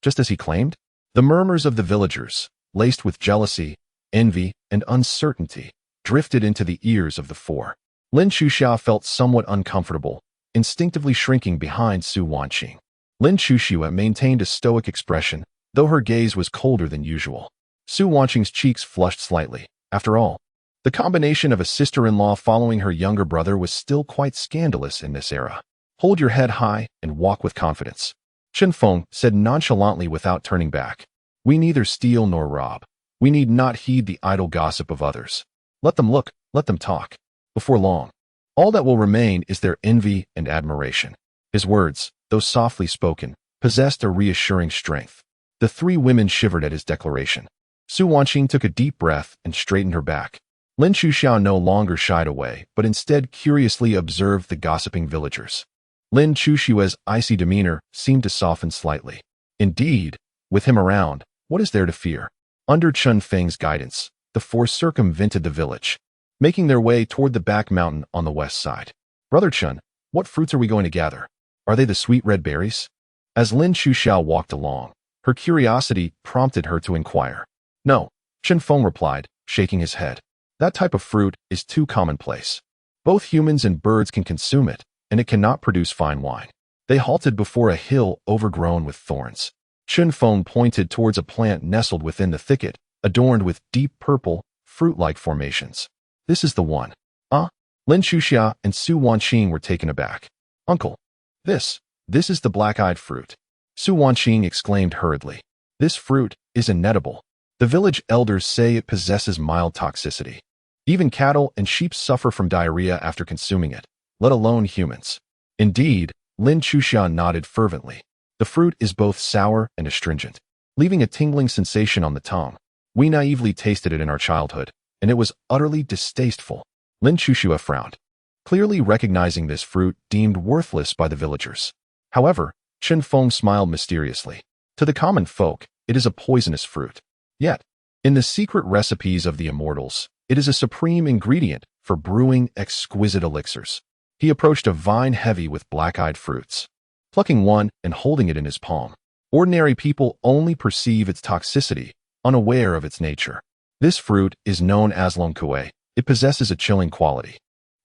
just as he claimed?" The murmurs of the villagers, laced with jealousy, envy, and uncertainty, drifted into the ears of the four. Lin Chuxia felt somewhat uncomfortable, instinctively shrinking behind Su Wanqing. Lin Chuxia maintained a stoic expression, though her gaze was colder than usual. Su Wanqing's cheeks flushed slightly. After all, the combination of a sister-in-law following her younger brother was still quite scandalous in this era. "Hold your head high and walk with confidence," Chen Feng said nonchalantly without turning back. "We neither steal nor rob. We need not heed the idle gossip of others. Let them look, let them talk. Before long, all that will remain is their envy and admiration." His words, though softly spoken, possessed a reassuring strength. The three women shivered at his declaration. Su Wanqing took a deep breath and straightened her back. Lin Chuxiao no longer shied away, but instead curiously observed the gossiping villagers. Lin Chuxia's icy demeanor seemed to soften slightly. Indeed, with him around, what is there to fear? Under Chun Feng's guidance, the four circumvented the village, making their way toward the back mountain on the west side. "Brother Chun, what fruits are we going to gather? Are they the sweet red berries?" As Lin Chuxiao walked along, her curiosity prompted her to inquire. No, Chen Feng replied, shaking his head. That type of fruit is too commonplace. Both humans and birds can consume it, and it cannot produce fine wine. They halted before a hill overgrown with thorns. Chen Feng pointed towards a plant nestled within the thicket, adorned with deep purple, fruit-like formations. This is the one. Lin Chuxia and Su Wanqing were taken aback. Uncle, this is the black-eyed fruit. Su Wanqing exclaimed hurriedly. This fruit is inedible. The village elders say it possesses mild toxicity. Even cattle and sheep suffer from diarrhea after consuming it, let alone humans. Indeed, Lin Chuxia nodded fervently. The fruit is both sour and astringent, leaving a tingling sensation on the tongue. We naively tasted it in our childhood, and it was utterly distasteful. Lin Chuxia frowned, clearly recognizing this fruit deemed worthless by the villagers. However, Chen Feng smiled mysteriously. To the common folk, it is a poisonous fruit. Yet, in the secret recipes of the Immortals, it is a supreme ingredient for brewing exquisite elixirs. He approached a vine heavy with black-eyed fruits, plucking one and holding it in his palm. Ordinary people only perceive its toxicity, unaware of its nature. This fruit is known as longkue. It possesses a chilling quality,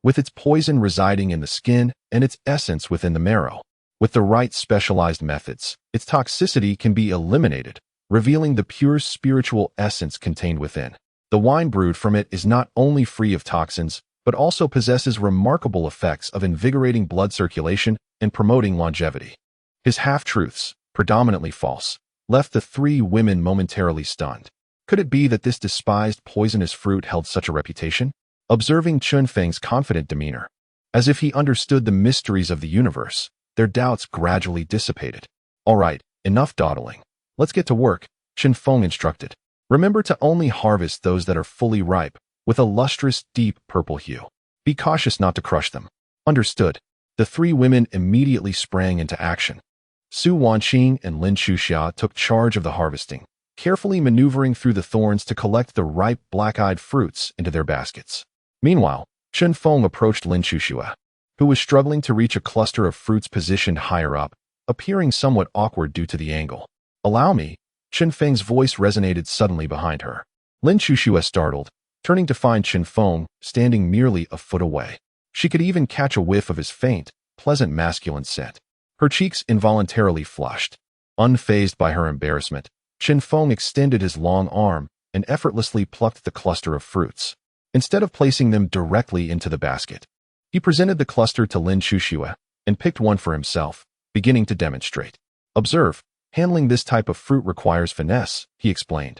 with its poison residing in the skin and its essence within the marrow. With the right specialized methods, its toxicity can be eliminated, revealing the pure spiritual essence contained within. The wine brewed from it is not only free of toxins, but also possesses remarkable effects of invigorating blood circulation and promoting longevity. His half-truths, predominantly false, left the three women momentarily stunned. Could it be that this despised poisonous fruit held such a reputation? Observing Chen Feng's confident demeanor, as if he understood the mysteries of the universe, their doubts gradually dissipated. All right, enough dawdling. Let's get to work, Chen Feng instructed. Remember to only harvest those that are fully ripe, with a lustrous, deep purple hue. Be cautious not to crush them. Understood. The three women immediately sprang into action. Su Wanqing and Lin Chuxia took charge of the harvesting, carefully maneuvering through the thorns to collect the ripe black-eyed fruits into their baskets. Meanwhile, Chen Feng approached Lin Chuxia, who was struggling to reach a cluster of fruits positioned higher up, appearing somewhat awkward due to the angle. Allow me, Chen Feng's voice resonated suddenly behind her. Lin Chuxia startled, turning to find Chen Feng standing merely a foot away. She could even catch a whiff of his faint, pleasant masculine scent. Her cheeks involuntarily flushed. Unfazed by her embarrassment, Chen Feng extended his long arm and effortlessly plucked the cluster of fruits. Instead of placing them directly into the basket, he presented the cluster to Lin Chuxia and picked one for himself, beginning to demonstrate. Observe, handling this type of fruit requires finesse, he explained,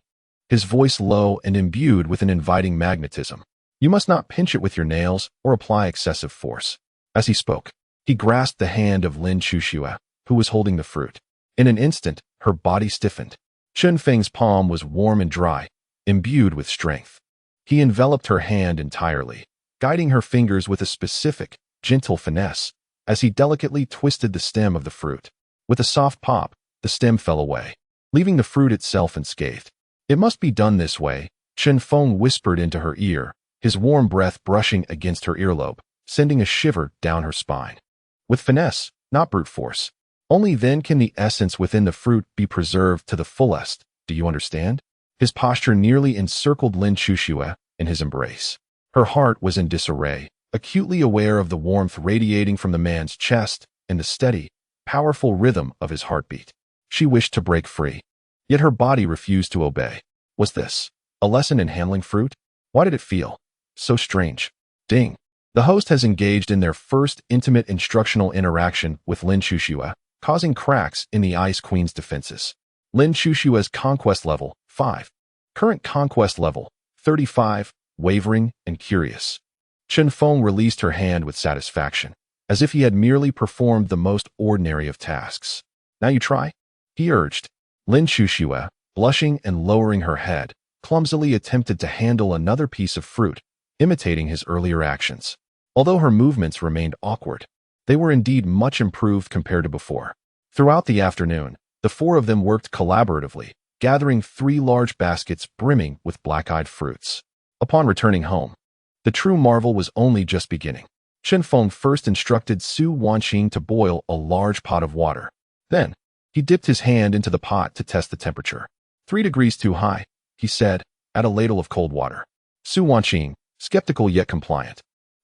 his voice low and imbued with an inviting magnetism. You must not pinch it with your nails or apply excessive force. As he spoke, he grasped the hand of Lin Chuxia, who was holding the fruit. In an instant, her body stiffened. Chen Feng's palm was warm and dry, imbued with strength. He enveloped her hand entirely, guiding her fingers with a specific, gentle finesse, as he delicately twisted the stem of the fruit. With a soft pop, the stem fell away, leaving the fruit itself unscathed. It must be done this way, Chen Feng whispered into her ear, his warm breath brushing against her earlobe, sending a shiver down her spine. With finesse, not brute force. Only then can the essence within the fruit be preserved to the fullest. Do you understand? His posture nearly encircled Lin Chuxia in his embrace. Her heart was in disarray, acutely aware of the warmth radiating from the man's chest and the steady, powerful rhythm of his heartbeat. She wished to break free, yet her body refused to obey. Was this a lesson in handling fruit? Why did it feel so strange? Ding. The host has engaged in their first intimate instructional interaction with Lin Chuxia, causing cracks in the Ice Queen's defenses. Lin Chuxia's conquest level, 5. Current conquest level, 35, wavering and curious. Chen Feng released her hand with satisfaction, as if he had merely performed the most ordinary of tasks. Now you try? He urged. Lin Chuxia, blushing and lowering her head, clumsily attempted to handle another piece of fruit, imitating his earlier actions. Although her movements remained awkward, they were indeed much improved compared to before. Throughout the afternoon, the four of them worked collaboratively, gathering 3 large baskets brimming with black-eyed fruits. Upon returning home, the true marvel was only just beginning. Chen Feng first instructed Su Wanqing to boil a large pot of water. Then, He dipped his hand into the pot to test the temperature. 3 degrees too high, he said. Add a ladle of cold water. Su Wanqing, skeptical yet compliant,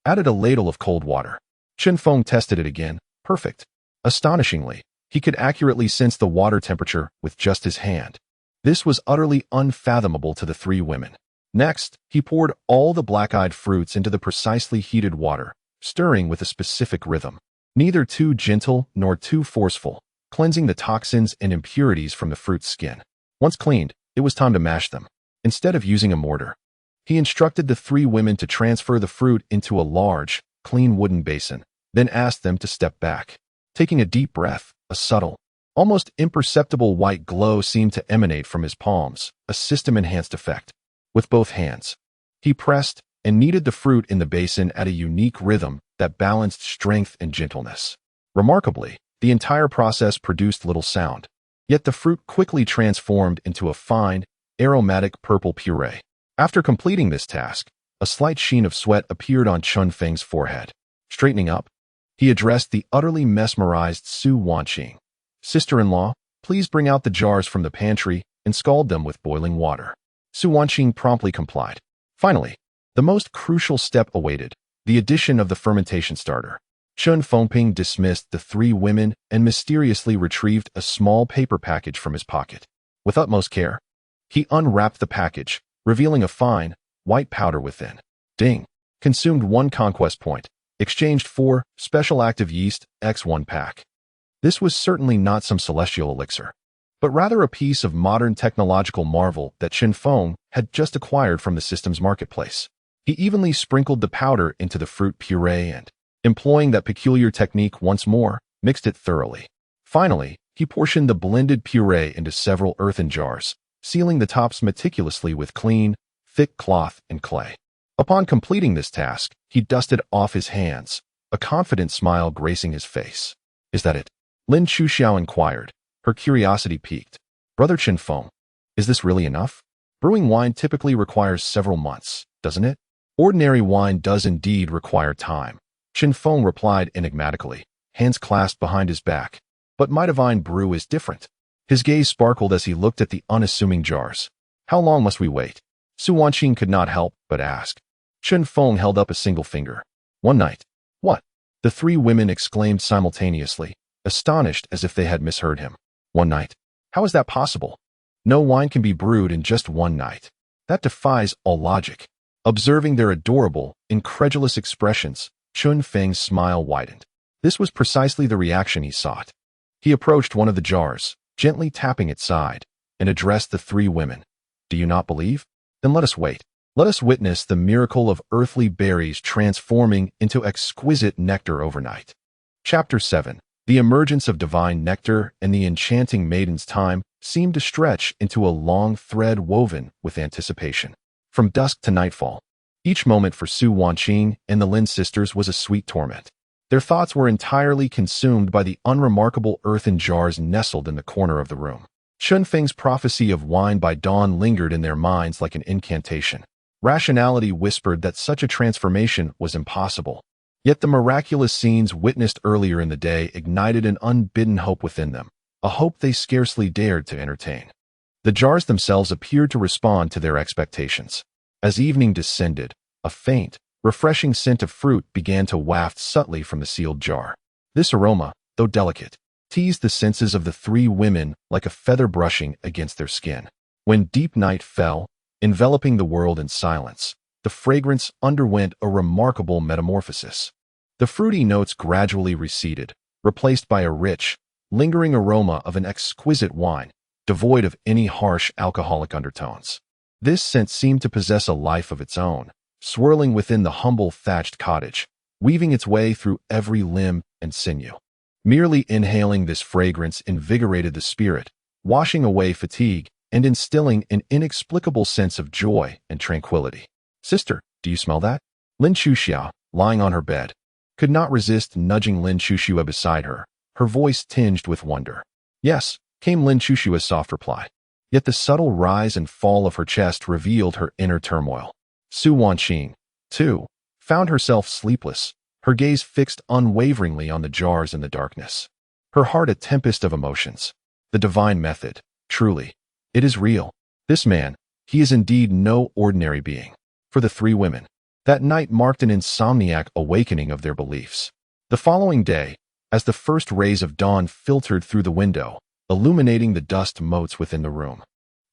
added a ladle of cold water. Chen Feng tested it again. Perfect. Astonishingly, he could accurately sense the water temperature with just his hand. This was utterly unfathomable to the 3 women. Next, he poured all the black-eyed fruits into the precisely heated water, stirring with a specific rhythm. Neither too gentle nor too forceful, cleansing the toxins and impurities from the fruit's skin. Once cleaned, it was time to mash them. Instead of using a mortar, he instructed the 3 women to transfer the fruit into a large, clean wooden basin, then asked them to step back. Taking a deep breath, a subtle, almost imperceptible white glow seemed to emanate from his palms, a system-enhanced effect. With both hands, he pressed and kneaded the fruit in the basin at a unique rhythm that balanced strength and gentleness. Remarkably, the entire process produced little sound, yet the fruit quickly transformed into a fine, aromatic purple puree. After completing this task, a slight sheen of sweat appeared on Chen Feng's forehead. Straightening up, he addressed the utterly mesmerized Su Wanqing. Sister-in-law, please bring out the jars from the pantry and scald them with boiling water. Su Wanqing promptly complied. Finally, the most crucial step awaited, the addition of the fermentation starter. Chen Fengping dismissed the 3 women and mysteriously retrieved a small paper package from his pocket. With utmost care, he unwrapped the package, revealing a fine, white powder within. Ding! Consumed 1 conquest point. Exchanged 4 special active yeast X1 pack. This was certainly not some celestial elixir, but rather a piece of modern technological marvel that Chen Feng had just acquired from the system's marketplace. He evenly sprinkled the powder into the fruit puree and, employing that peculiar technique once more, mixed it thoroughly. Finally, he portioned the blended puree into several earthen jars, sealing the tops meticulously with clean, thick cloth and clay. Upon completing this task, he dusted off his hands, a confident smile gracing his face. Is that it? Lin Chuxiao inquired, her curiosity piqued. Brother Chen Feng, is this really enough? Brewing wine typically requires several months, doesn't it? Ordinary wine does indeed require time, Chen Feng replied enigmatically, hands clasped behind his back. But my divine brew is different. His gaze sparkled as he looked at the unassuming jars. How long must we wait? Su Wanqing could not help but ask. Chen Feng held up a single finger. 1 night. What? The 3 women exclaimed simultaneously, astonished as if they had misheard him. 1 night. How is that possible? No wine can be brewed in just 1 night. That defies all logic. Observing their adorable, incredulous expressions, Chen Feng's smile widened. This was precisely the reaction he sought. He approached one of the jars, gently tapping its side, and addressed the 3 women. Do you not believe? Then let us wait. Let us witness the miracle of earthly berries transforming into exquisite nectar overnight. Chapter 7. The emergence of divine nectar and the enchanting maiden's time seemed to stretch into a long thread woven with anticipation. From dusk to nightfall, each moment for Su Wanqing and the Lin sisters was a sweet torment. Their thoughts were entirely consumed by the unremarkable earthen jars nestled in the corner of the room. Chen Feng's prophecy of wine by dawn lingered in their minds like an incantation. Rationality whispered that such a transformation was impossible. Yet the miraculous scenes witnessed earlier in the day ignited an unbidden hope within them, a hope they scarcely dared to entertain. The jars themselves appeared to respond to their expectations. As evening descended, a faint, refreshing scent of fruit began to waft subtly from the sealed jar. This aroma, though delicate, teased the senses of the 3 women like a feather brushing against their skin. When deep night fell, enveloping the world in silence, the fragrance underwent a remarkable metamorphosis. The fruity notes gradually receded, replaced by a rich, lingering aroma of an exquisite wine, devoid of any harsh alcoholic undertones. This scent seemed to possess a life of its own, swirling within the humble thatched cottage, weaving its way through every limb and sinew. Merely inhaling this fragrance invigorated the spirit, washing away fatigue and instilling an inexplicable sense of joy and tranquility. Sister, do you smell that? Lin Chuxiao, lying on her bed, could not resist nudging Lin Chuxua beside her, her voice tinged with wonder. Yes, came Lin Chushua's soft reply. Yet the subtle rise and fall of her chest revealed her inner turmoil. Su Wanqing, too, found herself sleepless, her gaze fixed unwaveringly on the jars in the darkness. Her heart a tempest of emotions. The divine method. Truly, it is real. This man, he is indeed no ordinary being. For the three women, that night marked an insomniac awakening of their beliefs. The following day, as the first rays of dawn filtered through the window, illuminating the dust motes within the room,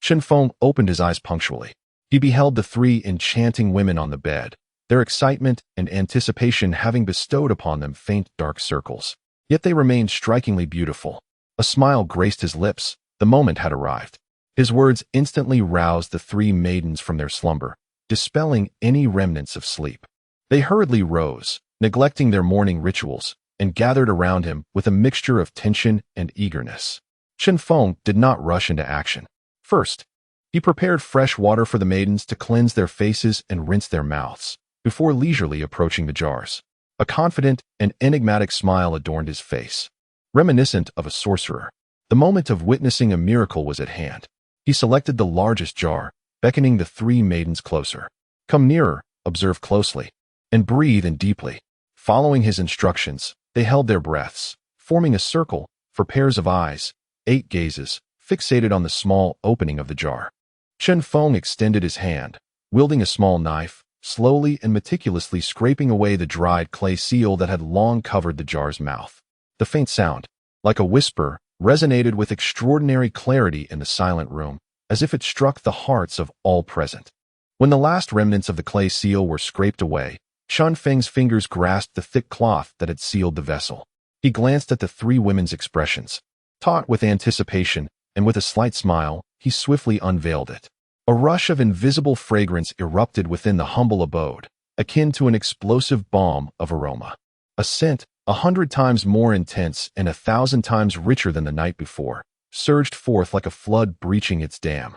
Chen Feng opened his eyes punctually. He beheld the three enchanting women on the bed, their excitement and anticipation having bestowed upon them faint dark circles. Yet they remained strikingly beautiful. A smile graced his lips. The moment had arrived. His words instantly roused the three maidens from their slumber, dispelling any remnants of sleep. They hurriedly rose, neglecting their morning rituals, and gathered around him with a mixture of tension and eagerness. Chen Feng did not rush into action. First, he prepared fresh water for the maidens to cleanse their faces and rinse their mouths, before leisurely approaching the jars. A confident and enigmatic smile adorned his face, reminiscent of a sorcerer. The moment of witnessing a miracle was at hand. He selected the largest jar, beckoning the three maidens closer. "Come nearer, observe closely, and breathe in deeply." Following his instructions, they held their breaths, forming a circle for pairs of eyes, 8 gazes, fixated on the small opening of the jar. Chen Feng extended his hand, wielding a small knife, slowly and meticulously scraping away the dried clay seal that had long covered the jar's mouth. The faint sound, like a whisper, resonated with extraordinary clarity in the silent room, as if it struck the hearts of all present. When the last remnants of the clay seal were scraped away, Chen Feng's fingers grasped the thick cloth that had sealed the vessel. He glanced at the three women's expressions. Taut with anticipation, and with a slight smile, he swiftly unveiled it. A rush of invisible fragrance erupted within the humble abode, akin to an explosive bomb of aroma. A scent, 100 times more intense and 1,000 times richer than the night before, surged forth like a flood breaching its dam.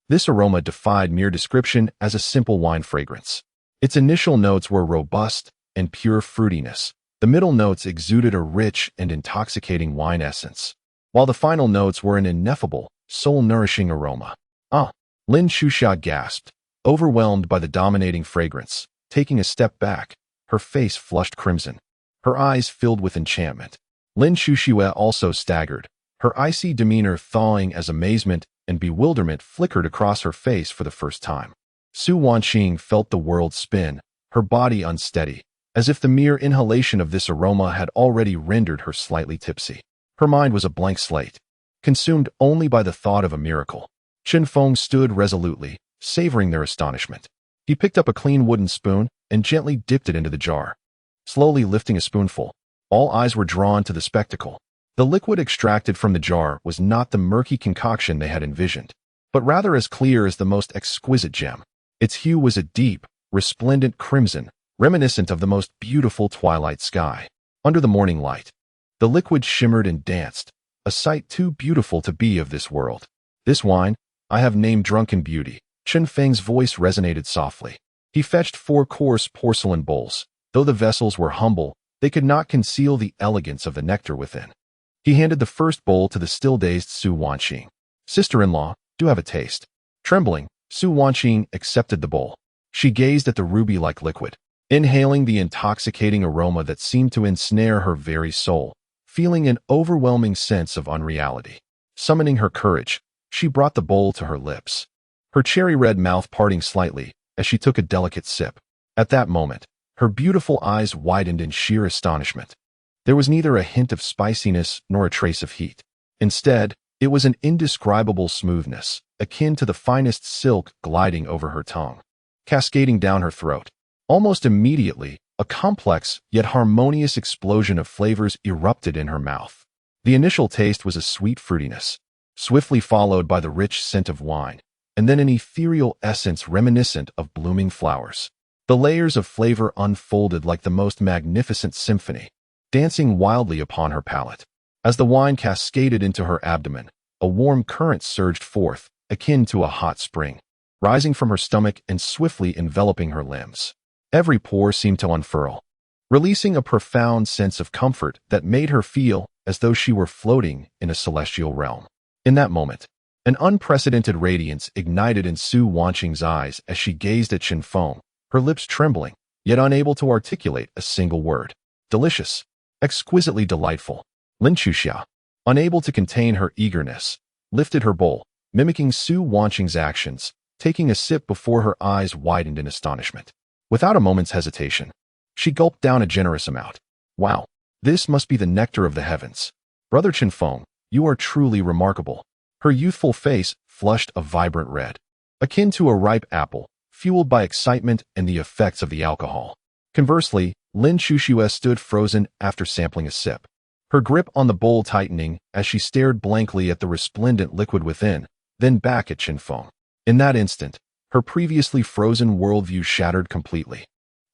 This aroma defied mere description as a simple wine fragrance. Its initial notes were robust and pure fruitiness. The middle notes exuded a rich and intoxicating wine essence, while the final notes were an ineffable, soul-nourishing aroma. "Ah!" Lin Xuxia gasped, overwhelmed by the dominating fragrance. Taking a step back, her face flushed crimson. Her eyes filled with enchantment. Lin Xuxia also staggered, her icy demeanor thawing as amazement and bewilderment flickered across her face for the first time. Su Wanqing felt the world spin, her body unsteady, as if the mere inhalation of this aroma had already rendered her slightly tipsy. Her mind was a blank slate, consumed only by the thought of a miracle. Chen Feng stood resolutely, savoring their astonishment. He picked up a clean wooden spoon and gently dipped it into the jar. Slowly lifting a spoonful, all eyes were drawn to the spectacle. The liquid extracted from the jar was not the murky concoction they had envisioned, but rather as clear as the most exquisite gem. Its hue was a deep, resplendent crimson, reminiscent of the most beautiful twilight sky. Under the morning light, the liquid shimmered and danced, a sight too beautiful to be of this world. "This wine, I have named Drunken Beauty." Chen Feng's voice resonated softly. He fetched 4 coarse porcelain bowls. Though the vessels were humble, they could not conceal the elegance of the nectar within. He handed the first bowl to the still-dazed Su Wanqing. "Sister-in-law, do have a taste." Trembling, Su Wanqing accepted the bowl. She gazed at the ruby-like liquid, inhaling the intoxicating aroma that seemed to ensnare her very soul, feeling an overwhelming sense of unreality. Summoning her courage, she brought the bowl to her lips, her cherry-red mouth parting slightly as she took a delicate sip. At that moment, her beautiful eyes widened in sheer astonishment. There was neither a hint of spiciness nor a trace of heat. Instead, it was an indescribable smoothness, akin to the finest silk gliding over her tongue, cascading down her throat. Almost immediately, a complex yet harmonious explosion of flavors erupted in her mouth. The initial taste was a sweet fruitiness, swiftly followed by the rich scent of wine, and then an ethereal essence reminiscent of blooming flowers. The layers of flavor unfolded like the most magnificent symphony, dancing wildly upon her palate. As the wine cascaded into her abdomen, a warm current surged forth, akin to a hot spring, rising from her stomach and swiftly enveloping her limbs. Every pore seemed to unfurl, releasing a profound sense of comfort that made her feel as though she were floating in a celestial realm. In that moment, an unprecedented radiance ignited in Su Wanqing's eyes as she gazed at Chen Feng, her lips trembling, yet unable to articulate a single word. "Delicious. Exquisitely delightful." Lin Xuxia, unable to contain her eagerness, lifted her bowl, mimicking Su Wanqing's actions, taking a sip before her eyes widened in astonishment. Without a moment's hesitation, she gulped down a generous amount. Wow, this must be the nectar of the heavens. Brother Qinfeng, you are truly remarkable. Her youthful face flushed a vibrant red, akin to a ripe apple, fueled by excitement and the effects of the alcohol. Conversely, Lin Chuxue stood frozen after sampling a sip, her grip on the bowl tightening as she stared blankly at the resplendent liquid within, then back at Qinfeng. In that instant, her previously frozen worldview shattered completely.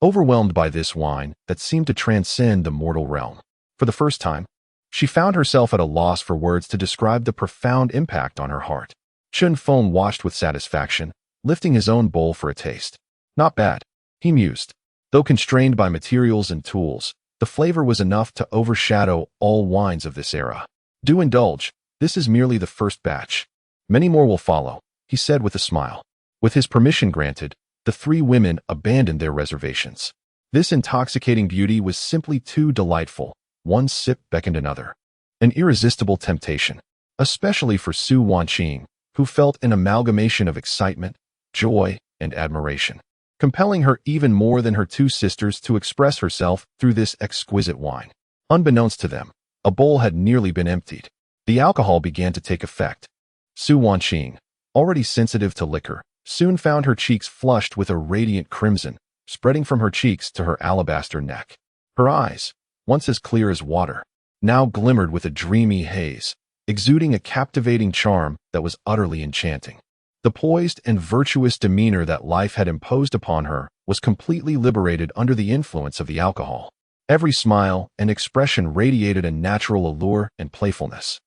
Overwhelmed by this wine that seemed to transcend the mortal realm. For the first time, she found herself at a loss for words to describe the profound impact on her heart. Qinfeng watched with satisfaction, lifting his own bowl for a taste. Not bad, he mused. Though constrained by materials and tools, the flavor was enough to overshadow all wines of this era. Do indulge, this is merely the first batch. Many more will follow, he said with a smile. With his permission granted, the three women abandoned their reservations. This intoxicating beauty was simply too delightful. One sip beckoned another. An irresistible temptation, especially for Su Wanqing, who felt an amalgamation of excitement, joy, and admiration, compelling her even more than her two sisters to express herself through this exquisite wine. Unbeknownst to them, a bowl had nearly been emptied. The alcohol began to take effect. Su Wanqing, already sensitive to liquor, soon found her cheeks flushed with a radiant crimson, spreading from her cheeks to her alabaster neck. Her eyes, once as clear as water, now glimmered with a dreamy haze, exuding a captivating charm that was utterly enchanting. The poised and virtuous demeanor that life had imposed upon her was completely liberated under the influence of the alcohol. Every smile and expression radiated a natural allure and playfulness.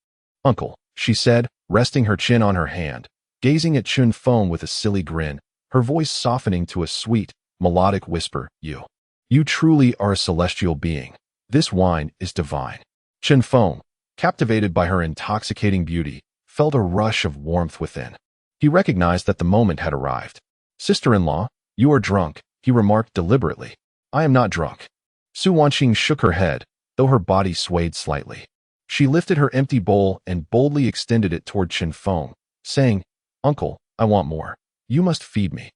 "Uncle," she said, resting her chin on her hand, gazing at Qinfeng with a silly grin, her voice softening to a sweet, melodic whisper, You truly are a celestial being. This wine is divine." Qinfeng, captivated by her intoxicating beauty, felt a rush of warmth within. He recognized that the moment had arrived. "Sister-in-law, you are drunk," he remarked deliberately. "I am not drunk." Su Wanqing shook her head, though her body swayed slightly. She lifted her empty bowl and boldly extended it toward Qinfeng, saying, "Uncle, I want more. You must feed me."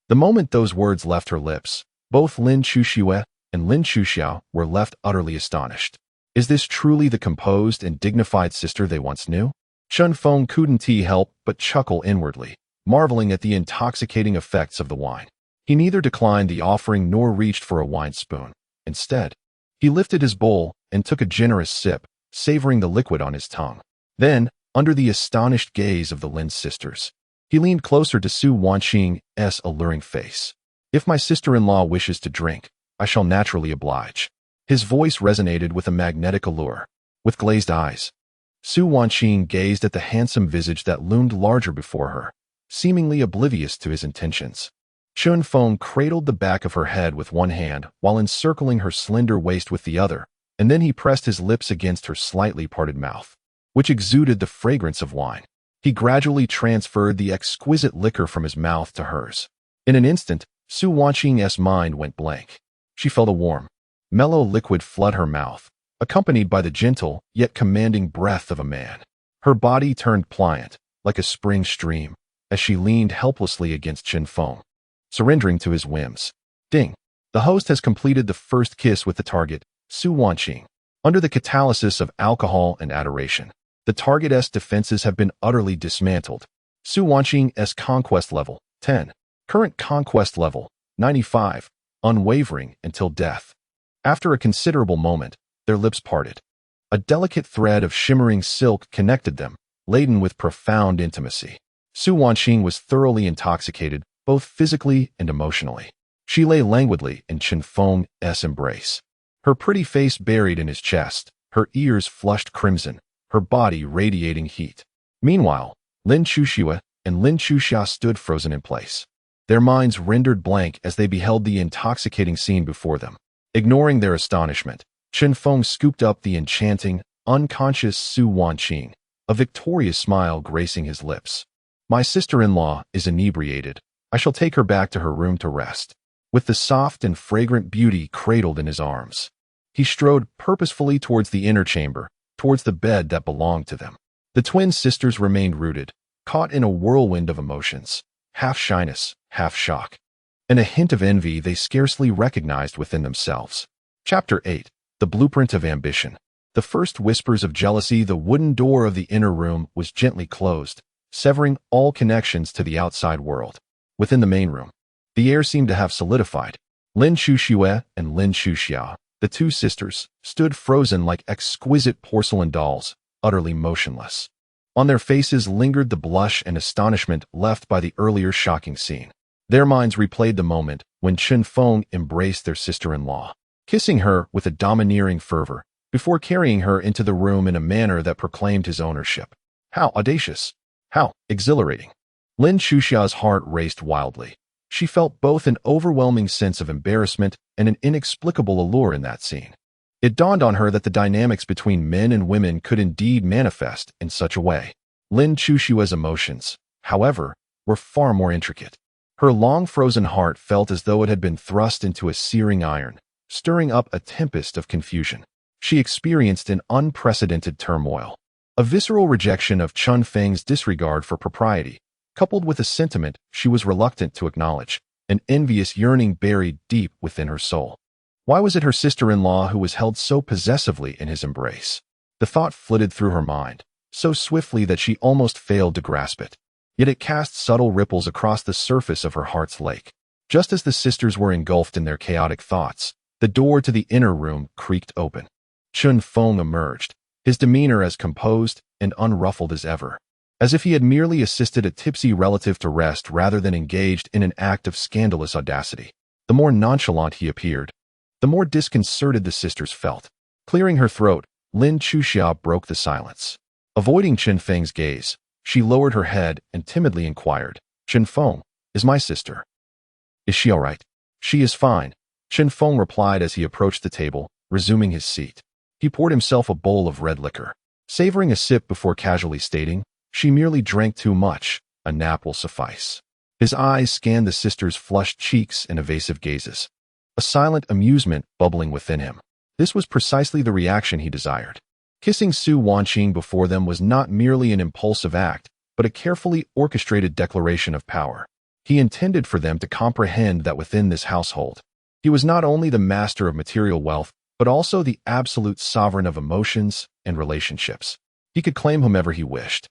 The moment those words left her lips, both Lin Chuxue and Lin Chuxiao were left utterly astonished. Is this truly the composed and dignified sister they once knew? Qinfeng couldn't help but chuckle inwardly, marveling at the intoxicating effects of the wine. He neither declined the offering nor reached for a wine spoon. Instead, he lifted his bowl and took a generous sip, savoring the liquid on his tongue. Then, under the astonished gaze of the Lin sisters, he leaned closer to Su Wanqing's alluring face. "If my sister-in-law wishes to drink, I shall naturally oblige." His voice resonated with a magnetic allure. With glazed eyes, Su Wanqing gazed at the handsome visage that loomed larger before her, seemingly oblivious to his intentions. Qinfeng cradled the back of her head with one hand while encircling her slender waist with the other, and then he pressed his lips against her slightly parted mouth, which exuded the fragrance of wine. He gradually transferred the exquisite liquor from his mouth to hers. In an instant, Su Wanqing's mind went blank. She felt a warm, mellow liquid flood her mouth, accompanied by the gentle yet commanding breath of a man. Her body turned pliant, like a spring stream, as she leaned helplessly against Qinfeng, surrendering to his whims. Ding! The host has completed the first kiss with the target, Su Wanqing. Under the catalysis of alcohol and adoration, the target's defenses have been utterly dismantled. Su Wanqing's conquest level, 10. Current conquest level, 95. Unwavering until death. After a considerable moment, their lips parted. A delicate thread of shimmering silk connected them, laden with profound intimacy. Su Wanqing was thoroughly intoxicated, both physically and emotionally. She lay languidly in Qinfeng's embrace, her pretty face buried in his chest, her ears flushed crimson, her body radiating heat. Meanwhile, Lin Chuxue and Lin Chuxia stood frozen in place, their minds rendered blank as they beheld the intoxicating scene before them. Ignoring their astonishment, Qinfeng scooped up the enchanting, unconscious Su Wanqing, a victorious smile gracing his lips. "My sister-in-law is inebriated. I shall take her back to her room to rest." With the soft and fragrant beauty cradled in his arms, he strode purposefully towards the inner chamber, towards the bed that belonged to them. The twin sisters remained rooted, caught in a whirlwind of emotions, half shyness, half shock, and a hint of envy they scarcely recognized within themselves. Chapter 8. The Blueprint of Ambition. The first whispers of jealousy. The wooden door of the inner room was gently closed, severing all connections to the outside world. Within the main room, the air seemed to have solidified. Lin Shuxue and Lin Shuxiao, the two sisters, stood frozen like exquisite porcelain dolls, utterly motionless. On their faces lingered the blush and astonishment left by the earlier shocking scene. Their minds replayed the moment when Chen Feng embraced their sister-in-law, kissing her with a domineering fervor, before carrying her into the room in a manner that proclaimed his ownership. How audacious! How exhilarating! Lin Shuxia's heart raced wildly. She felt both an overwhelming sense of embarrassment and an inexplicable allure in that scene. It dawned on her that the dynamics between men and women could indeed manifest in such a way. Lin Shuxia's emotions, however, were far more intricate. Her long-frozen heart felt as though it had been thrust into a searing iron, stirring up a tempest of confusion. She experienced an unprecedented turmoil, a visceral rejection of Chun Feng's disregard for propriety, coupled with a sentiment she was reluctant to acknowledge, an envious yearning buried deep within her soul. Why was it her sister-in-law who was held so possessively in his embrace? The thought flitted through her mind, so swiftly that she almost failed to grasp it. Yet it cast subtle ripples across the surface of her heart's lake. Just as the sisters were engulfed in their chaotic thoughts, the door to the inner room creaked open. Chen Feng emerged, his demeanor as composed and unruffled as ever, as if he had merely assisted a tipsy relative to rest rather than engaged in an act of scandalous audacity. The more nonchalant he appeared, the more disconcerted the sisters felt. Clearing her throat, Lin Shuxia broke the silence. Avoiding Chen Feng's gaze, she lowered her head and timidly inquired, "Chen Feng, is my sister? Is she all right?" "She is fine," Chen Feng replied as he approached the table, resuming his seat. He poured himself a bowl of red liquor, savoring a sip before casually stating, "She merely drank too much. A nap will suffice." His eyes scanned the sisters' flushed cheeks and evasive gazes, a silent amusement bubbling within him. This was precisely the reaction he desired. Kissing Su Wanqing before them was not merely an impulsive act, but a carefully orchestrated declaration of power. He intended for them to comprehend that within this household, he was not only the master of material wealth, but also the absolute sovereign of emotions and relationships. He could claim whomever he wished.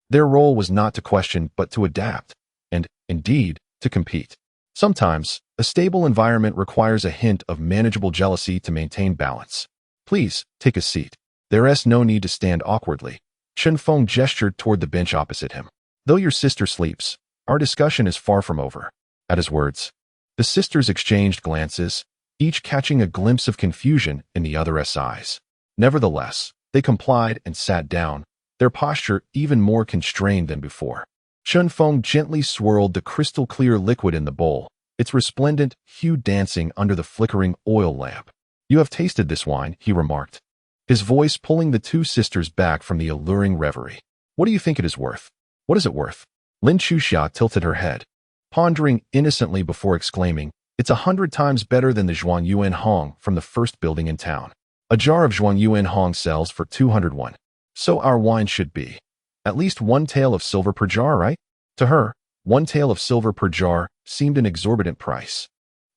Their role was not to question, but to adapt, and, indeed, to compete. Sometimes, a stable environment requires a hint of manageable jealousy to maintain balance. "Please, take a seat. There's no need to stand awkwardly." Chen Feng gestured toward the bench opposite him. "Though your sister sleeps, our discussion is far from over." At his words, the sisters exchanged glances, each catching a glimpse of confusion in the other's eyes. Nevertheless, they complied and sat down, their posture even more constrained than before. Chen Feng gently swirled the crystal-clear liquid in the bowl, its resplendent hue dancing under the flickering oil lamp. "You have tasted this wine," he remarked, his voice pulling the two sisters back from the alluring reverie. "What do you think it is worth?" "What is it worth?" Lin Shuxia tilted her head, pondering innocently before exclaiming, "It's 100 times better than the Zhuang Yuan Hong from the first building in town. A jar of Zhuang Yuan Hong sells for 201. So our wine should be. At least 1 tael of silver per jar, right?" To her, 1 tael of silver per jar seemed an exorbitant price.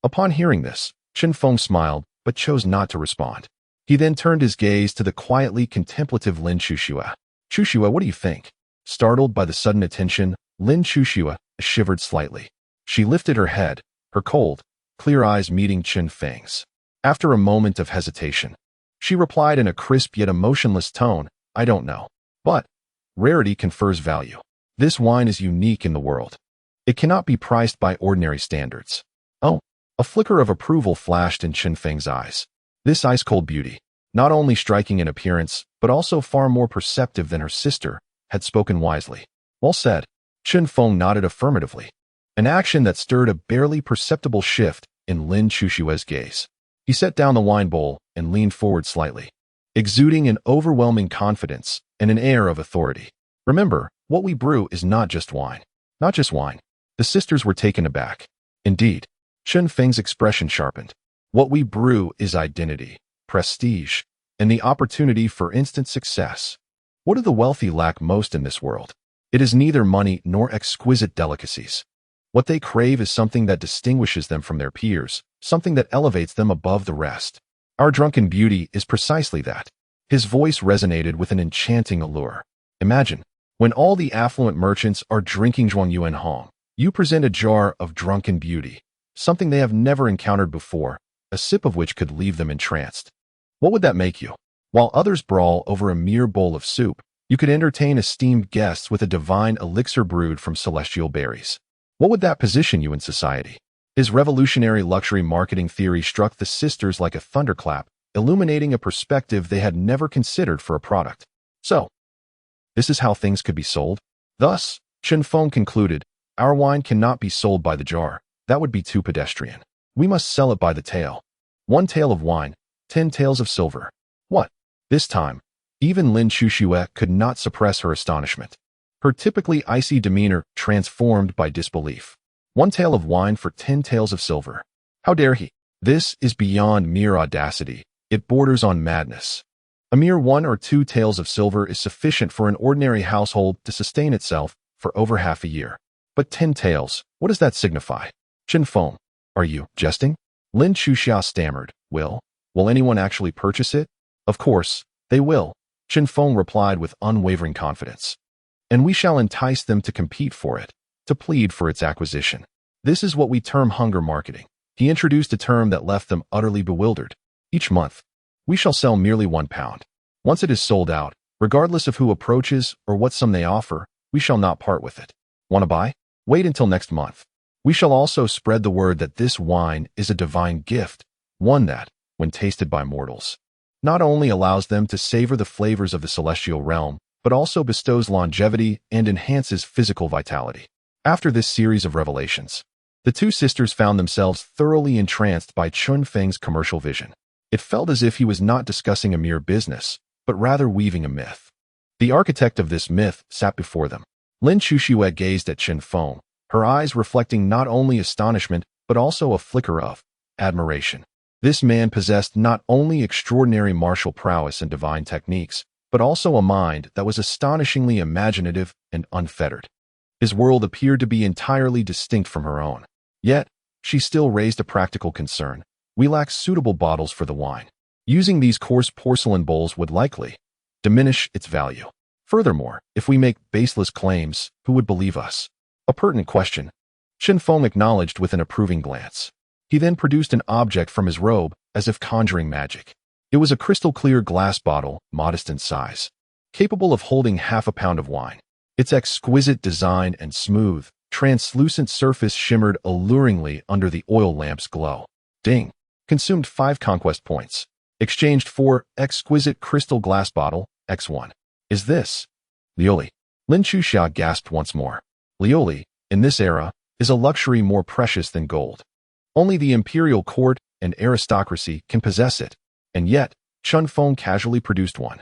Upon hearing this, Chen Feng smiled, but chose not to respond. He then turned his gaze to the quietly contemplative Lin Shuxia. "Shuxia, what do you think?" Startled by the sudden attention, Lin Shuxia shivered slightly. She lifted her head, her cold, clear eyes meeting Chen Feng's. After a moment of hesitation, she replied in a crisp yet emotionless tone, "I don't know. But rarity confers value. This wine is unique in the world. It cannot be priced by ordinary standards." "Oh," a flicker of approval flashed in Chen Feng's eyes. This ice-cold beauty, not only striking in appearance, but also far more perceptive than her sister, had spoken wisely. "Well said." Chen Feng nodded affirmatively, an action that stirred a barely perceptible shift in Lin Shuxia's gaze. He set down the wine bowl and leaned forward slightly, exuding an overwhelming confidence and an air of authority. "Remember, what we brew is not just wine." "Not just wine." The sisters were taken aback. "Indeed." Chen Feng's expression sharpened. "What we brew is identity, prestige, and the opportunity for instant success. What do the wealthy lack most in this world? It is neither money nor exquisite delicacies. What they crave is something that distinguishes them from their peers, something that elevates them above the rest. Our drunken beauty is precisely that. His voice resonated with an enchanting allure. Imagine, when all the affluent merchants are drinking Zhuangyuan Hong, you present a jar of drunken beauty, something they have never encountered before, a sip of which could leave them entranced. What would that make you? While others brawl over a mere bowl of soup, you could entertain esteemed guests with a divine elixir brewed from celestial berries. What would that position you in society? His revolutionary luxury marketing theory struck the sisters like a thunderclap, illuminating a perspective they had never considered for a product. So, this is how things could be sold? Thus, Chen Feng concluded, our wine cannot be sold by the jar. That would be too pedestrian. We must sell it by the tail. 1 tael of wine, 10 taels of silver. What? This time, even Lin Chuxue could not suppress her astonishment. Her typically icy demeanor transformed by disbelief. 1 tael of wine for 10 taels of silver. How dare he? This is beyond mere audacity. It borders on madness. A mere 1 or 2 taels of silver is sufficient for an ordinary household to sustain itself for over half a year. But 10 taels, what does that signify? Chen Feng, are you jesting? Lin Chuxia stammered. Will anyone actually purchase it? Of course, they will, Chen Feng replied with unwavering confidence. And we shall entice them to compete for it, to plead for its acquisition. This is what we term hunger marketing. He introduced a term that left them utterly bewildered. Each month, we shall sell merely 1 pound. Once it is sold out, regardless of who approaches or what sum they offer, we shall not part with it. Want to buy? Wait until next month. We shall also spread the word that this wine is a divine gift, one that, when tasted by mortals, not only allows them to savor the flavors of the celestial realm, but also bestows longevity and enhances physical vitality. After this series of revelations, the two sisters found themselves thoroughly entranced by Chen Feng's commercial vision. It felt as if he was not discussing a mere business, but rather weaving a myth. The architect of this myth sat before them. Lin Chuxue gazed at Chen Feng, her eyes reflecting not only astonishment, but also a flicker of admiration. This man possessed not only extraordinary martial prowess and divine techniques, but also a mind that was astonishingly imaginative and unfettered. His world appeared to be entirely distinct from her own. Yet, she still raised a practical concern. We lack suitable bottles for the wine. Using these coarse porcelain bowls would likely diminish its value. Furthermore, if we make baseless claims, who would believe us? A pertinent question. Chen Feng acknowledged with an approving glance. He then produced an object from his robe, as if conjuring magic. It was a crystal-clear glass bottle, modest in size, capable of holding half a pound of wine. Its exquisite design and smooth, translucent surface shimmered alluringly under the oil lamp's glow. Ding! Consumed 5 conquest points. Exchanged for exquisite crystal glass bottle, X1. Is this Lioli? Lin Chuxia gasped once more. Lioli, in this era, is a luxury more precious than gold. Only the imperial court and aristocracy can possess it, and yet, Chen Feng casually produced one.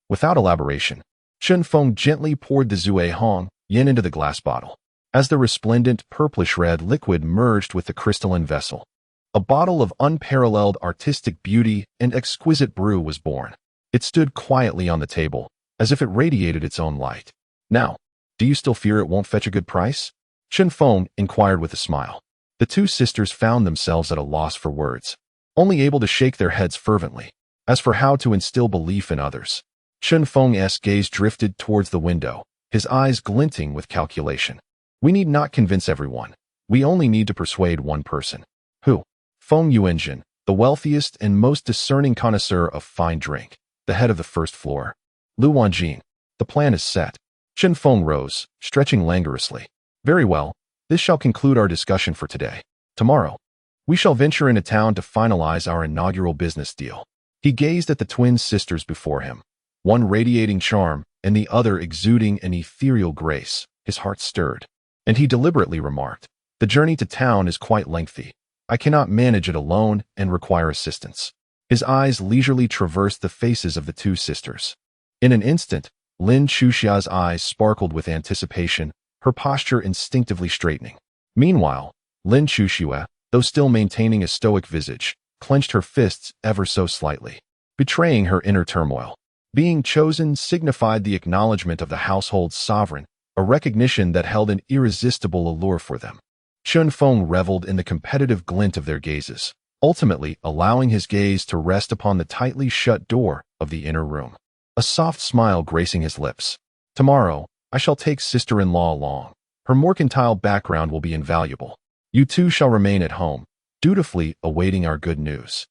Without elaboration, Chen Feng gently poured the Zue Hong yin into the glass bottle. As the resplendent purplish-red liquid merged with the crystalline vessel, a bottle of unparalleled artistic beauty and exquisite brew was born. It stood quietly on the table, as if it radiated its own light. Now, do you still fear it won't fetch a good price? Chen Feng inquired with a smile. The two sisters found themselves at a loss for words, only able to shake their heads fervently. As for how to instill belief in others, Chen Feng's gaze drifted towards the window, his eyes glinting with calculation. We need not convince everyone. We only need to persuade one person. Who? Feng Yuanjin, the wealthiest and most discerning connoisseur of fine drink, the head of the first floor. Lu Wanjin, the plan is set. Chen Feng rose, stretching languorously. Very well, this shall conclude our discussion for today. Tomorrow, we shall venture into town to finalize our inaugural business deal. He gazed at the twin sisters before him, one radiating charm and the other exuding an ethereal grace. His heart stirred, and he deliberately remarked, the journey to town is quite lengthy. I cannot manage it alone and require assistance. His eyes leisurely traversed the faces of the two sisters. In an instant, Lin Chuxia's eyes sparkled with anticipation, her posture instinctively straightening. Meanwhile, Lin Chuxue, though still maintaining a stoic visage, clenched her fists ever so slightly. betraying her inner turmoil. Being chosen signified the acknowledgement of the household's sovereign, a recognition that held an irresistible allure for them. Chun Feng reveled in the competitive glint of their gazes, ultimately allowing his gaze to rest upon the tightly shut door of the inner room. A soft smile gracing his lips. Tomorrow, I shall take sister-in-law along. Her mercantile background will be invaluable. You two shall remain at home, dutifully awaiting our good news.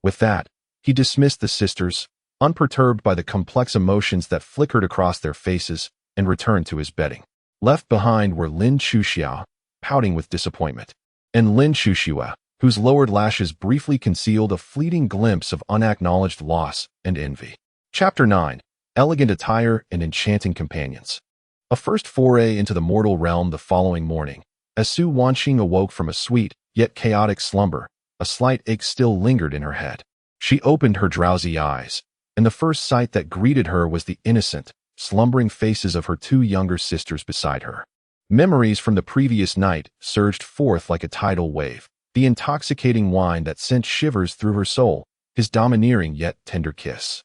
With that, he dismissed the sisters, unperturbed by the complex emotions that flickered across their faces, and returned to his bedding. Left behind were Lin Chuxiao, pouting with disappointment, and Lin Chuxue, whose lowered lashes briefly concealed a fleeting glimpse of unacknowledged loss and envy. Chapter 9. Elegant Attire and Enchanting Companions. A first foray into the mortal realm the following morning. As Su Wanqing awoke from a sweet, yet chaotic slumber, a slight ache still lingered in her head. She opened her drowsy eyes, and the first sight that greeted her was the innocent, slumbering faces of her two younger sisters beside her. Memories from the previous night surged forth like a tidal wave, the intoxicating wine that sent shivers through her soul, his domineering yet tender kiss,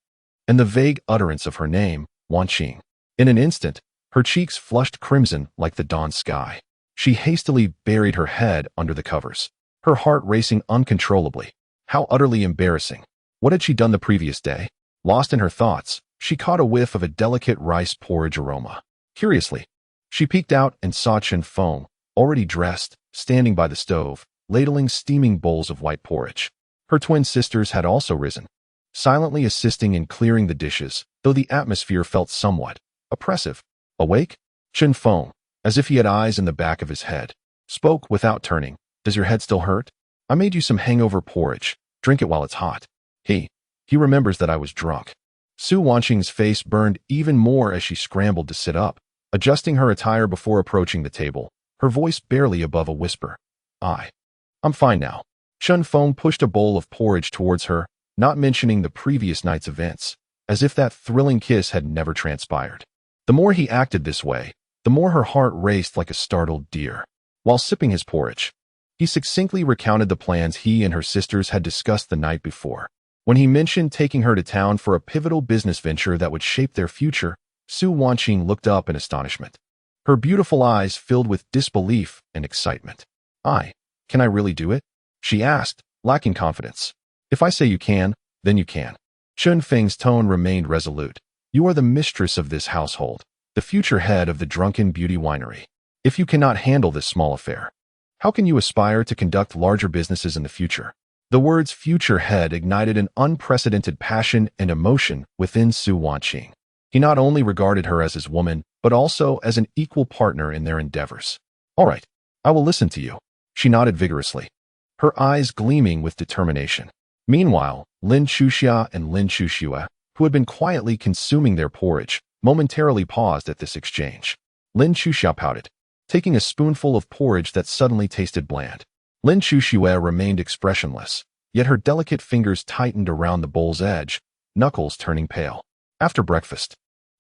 and the vague utterance of her name, Wanqing. In an instant, her cheeks flushed crimson like the dawn sky. She hastily buried her head under the covers, her heart racing uncontrollably. How utterly embarrassing. What had she done the previous day? Lost in her thoughts, she caught a whiff of a delicate rice porridge aroma. Curiously, she peeked out and saw Chun Feng, already dressed, standing by the stove, ladling steaming bowls of white porridge. Her twin sisters had also risen, silently assisting in clearing the dishes, though the atmosphere felt somewhat oppressive. Awake? Chun Feng, as if he had eyes in the back of his head, spoke without turning. Does your head still hurt? I made you some hangover porridge. Drink it while it's hot. He remembers that I was drunk. Su Wanqing's face burned even more as she scrambled to sit up, adjusting her attire before approaching the table, her voice barely above a whisper. I'm fine now. Chun Feng pushed a bowl of porridge towards her, not mentioning the previous night's events, as if that thrilling kiss had never transpired. The more he acted this way, the more her heart raced like a startled deer. While sipping his porridge, he succinctly recounted the plans he and her sisters had discussed the night before. When he mentioned taking her to town for a pivotal business venture that would shape their future, Su Wanqing looked up in astonishment. Her beautiful eyes filled with disbelief and excitement. Can I really do it? She asked, lacking confidence. If I say you can, then you can. Chun Feng's tone remained resolute. You are the mistress of this household, the future head of the Drunken Beauty Winery. If you cannot handle this small affair, how can you aspire to conduct larger businesses in the future? The words future head ignited an unprecedented passion and emotion within Su Wanqing. He not only regarded her as his woman, but also as an equal partner in their endeavors. All right, I will listen to you. She nodded vigorously, her eyes gleaming with determination. Meanwhile, Lin Chuxia and Lin Chuxue, who had been quietly consuming their porridge, momentarily paused at this exchange. Lin Chuxia pouted, taking a spoonful of porridge that suddenly tasted bland. Lin Chuxue remained expressionless, yet her delicate fingers tightened around the bowl's edge, knuckles turning pale. After breakfast,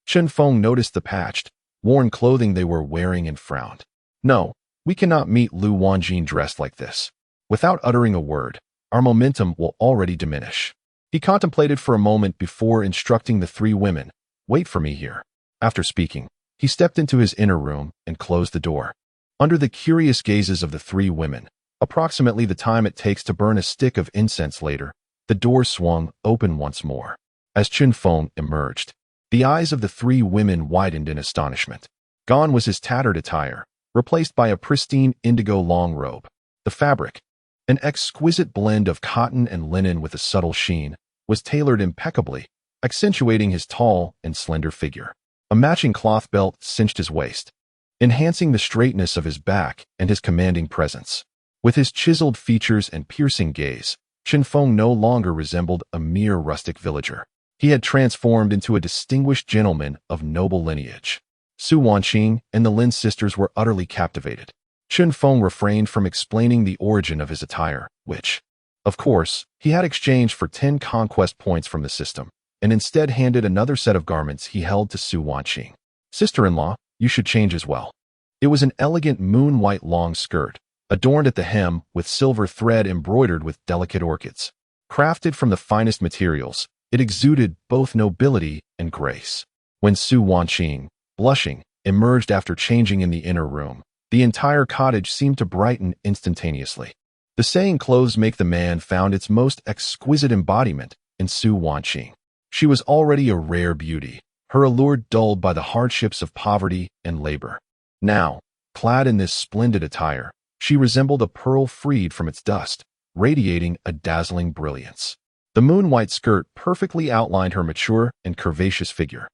Chun Feng noticed the patched, worn clothing they were wearing and frowned. No, we cannot meet Lu Wanjin dressed like this. Without uttering a word, our momentum will already diminish. He contemplated for a moment before instructing the three women, wait for me here. After speaking, he stepped into his inner room and closed the door. Under the curious gazes of the three women, approximately the time it takes to burn a stick of incense later, the door swung open once more. As Chun Feng emerged, the eyes of the three women widened in astonishment. Gone was his tattered attire, replaced by a pristine indigo long robe. The fabric, an exquisite blend of cotton and linen with a subtle sheen, was tailored impeccably, accentuating his tall and slender figure. A matching cloth belt cinched his waist, enhancing the straightness of his back and his commanding presence. With his chiseled features and piercing gaze, Chun Feng no longer resembled a mere rustic villager. He had transformed into a distinguished gentleman of noble lineage. Su Wanqing and the Lin sisters were utterly captivated. Chun Feng refrained from explaining the origin of his attire, which, of course, he had exchanged for 10 conquest points from the system, and instead handed another set of garments he held to Su Wanqing. Sister-in-law, you should change as well. It was an elegant moon-white long skirt, adorned at the hem with silver thread embroidered with delicate orchids. Crafted from the finest materials, It exuded both nobility and grace. When Su Wanqing, blushing, emerged after changing in the inner room, the entire cottage seemed to brighten instantaneously. The saying clothes make the man found its most exquisite embodiment in Su Wanqing. She was already a rare beauty, her allure dulled by the hardships of poverty and labor. Now, clad in this splendid attire, she resembled a pearl freed from its dust, radiating a dazzling brilliance. The moon-white skirt perfectly outlined her mature and curvaceous figure,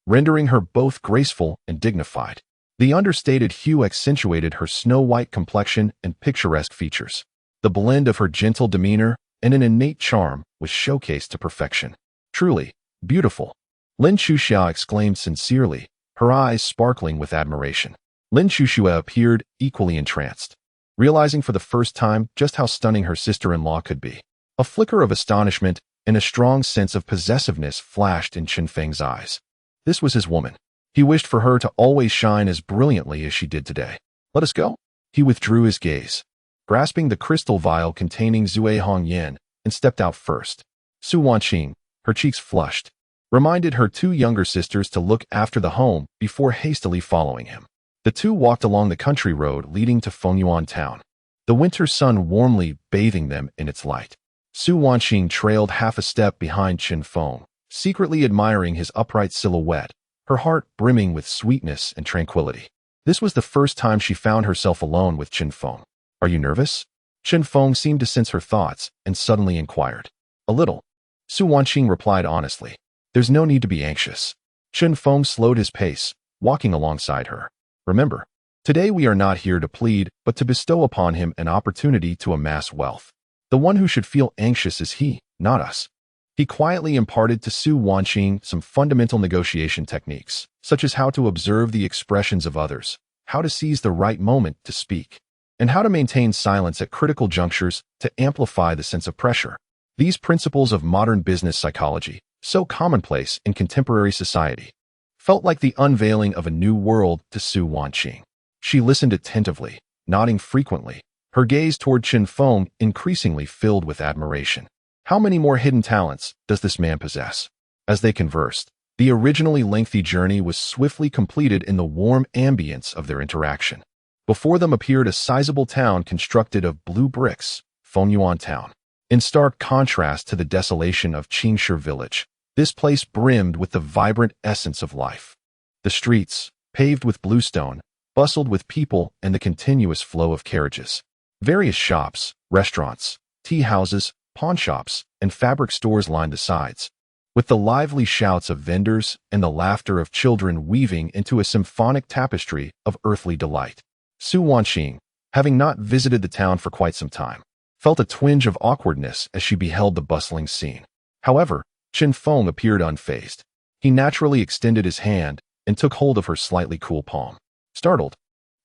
rendering her both graceful and dignified. The understated hue accentuated her snow-white complexion and picturesque features. The blend of her gentle demeanor and an innate charm was showcased to perfection. Truly beautiful, Lin Chuxia exclaimed sincerely, her eyes sparkling with admiration. Lin Chuxia appeared equally entranced, realizing for the first time just how stunning her sister-in-law could be. A flicker of astonishment and a strong sense of possessiveness flashed in Chen Feng's eyes. This was his woman. He wished for her to always shine as brilliantly as she did today. Let us go. He withdrew his gaze, grasping the crystal vial containing Zui Hongyan, and stepped out first. Su Wanqing, her cheeks flushed, reminded her two younger sisters to look after the home before hastily following him. The two walked along the country road leading to Fengyuan town, the winter sun warmly bathing them in its light. Su Wanqing trailed half a step behind Chen Feng, secretly admiring his upright silhouette, her heart brimming with sweetness and tranquility. This was the first time she found herself alone with Chen Feng. Are you nervous? Chen Feng seemed to sense her thoughts and suddenly inquired. A little. Su Wanqing replied honestly. There's no need to be anxious. Chen Feng slowed his pace, walking alongside her. Remember, today we are not here to plead, but to bestow upon him an opportunity to amass wealth. The one who should feel anxious is he, not us. He quietly imparted to Su Wanqing some fundamental negotiation techniques, such as how to observe the expressions of others, how to seize the right moment to speak, and how to maintain silence at critical junctures to amplify the sense of pressure. These principles of modern business psychology, so commonplace in contemporary society, felt like the unveiling of a new world to Su Wanqing. She listened attentively, nodding frequently, her gaze toward Chen Feng increasingly filled with admiration. How many more hidden talents does this man possess? As they conversed, the originally lengthy journey was swiftly completed in the warm ambience of their interaction. Before them appeared a sizable town constructed of blue bricks, Fengyuan town. In stark contrast to the desolation of Qingshi village, this place brimmed with the vibrant essence of life. The streets, paved with bluestone, bustled with people and the continuous flow of carriages. Various shops, restaurants, tea houses, pawnshops, and fabric stores lined the sides, with the lively shouts of vendors and the laughter of children weaving into a symphonic tapestry of earthly delight. Su Wanqing, having not visited the town for quite some time, felt a twinge of awkwardness as she beheld the bustling scene. However, Chen Feng appeared unfazed. He naturally extended his hand and took hold of her slightly cool palm. Startled,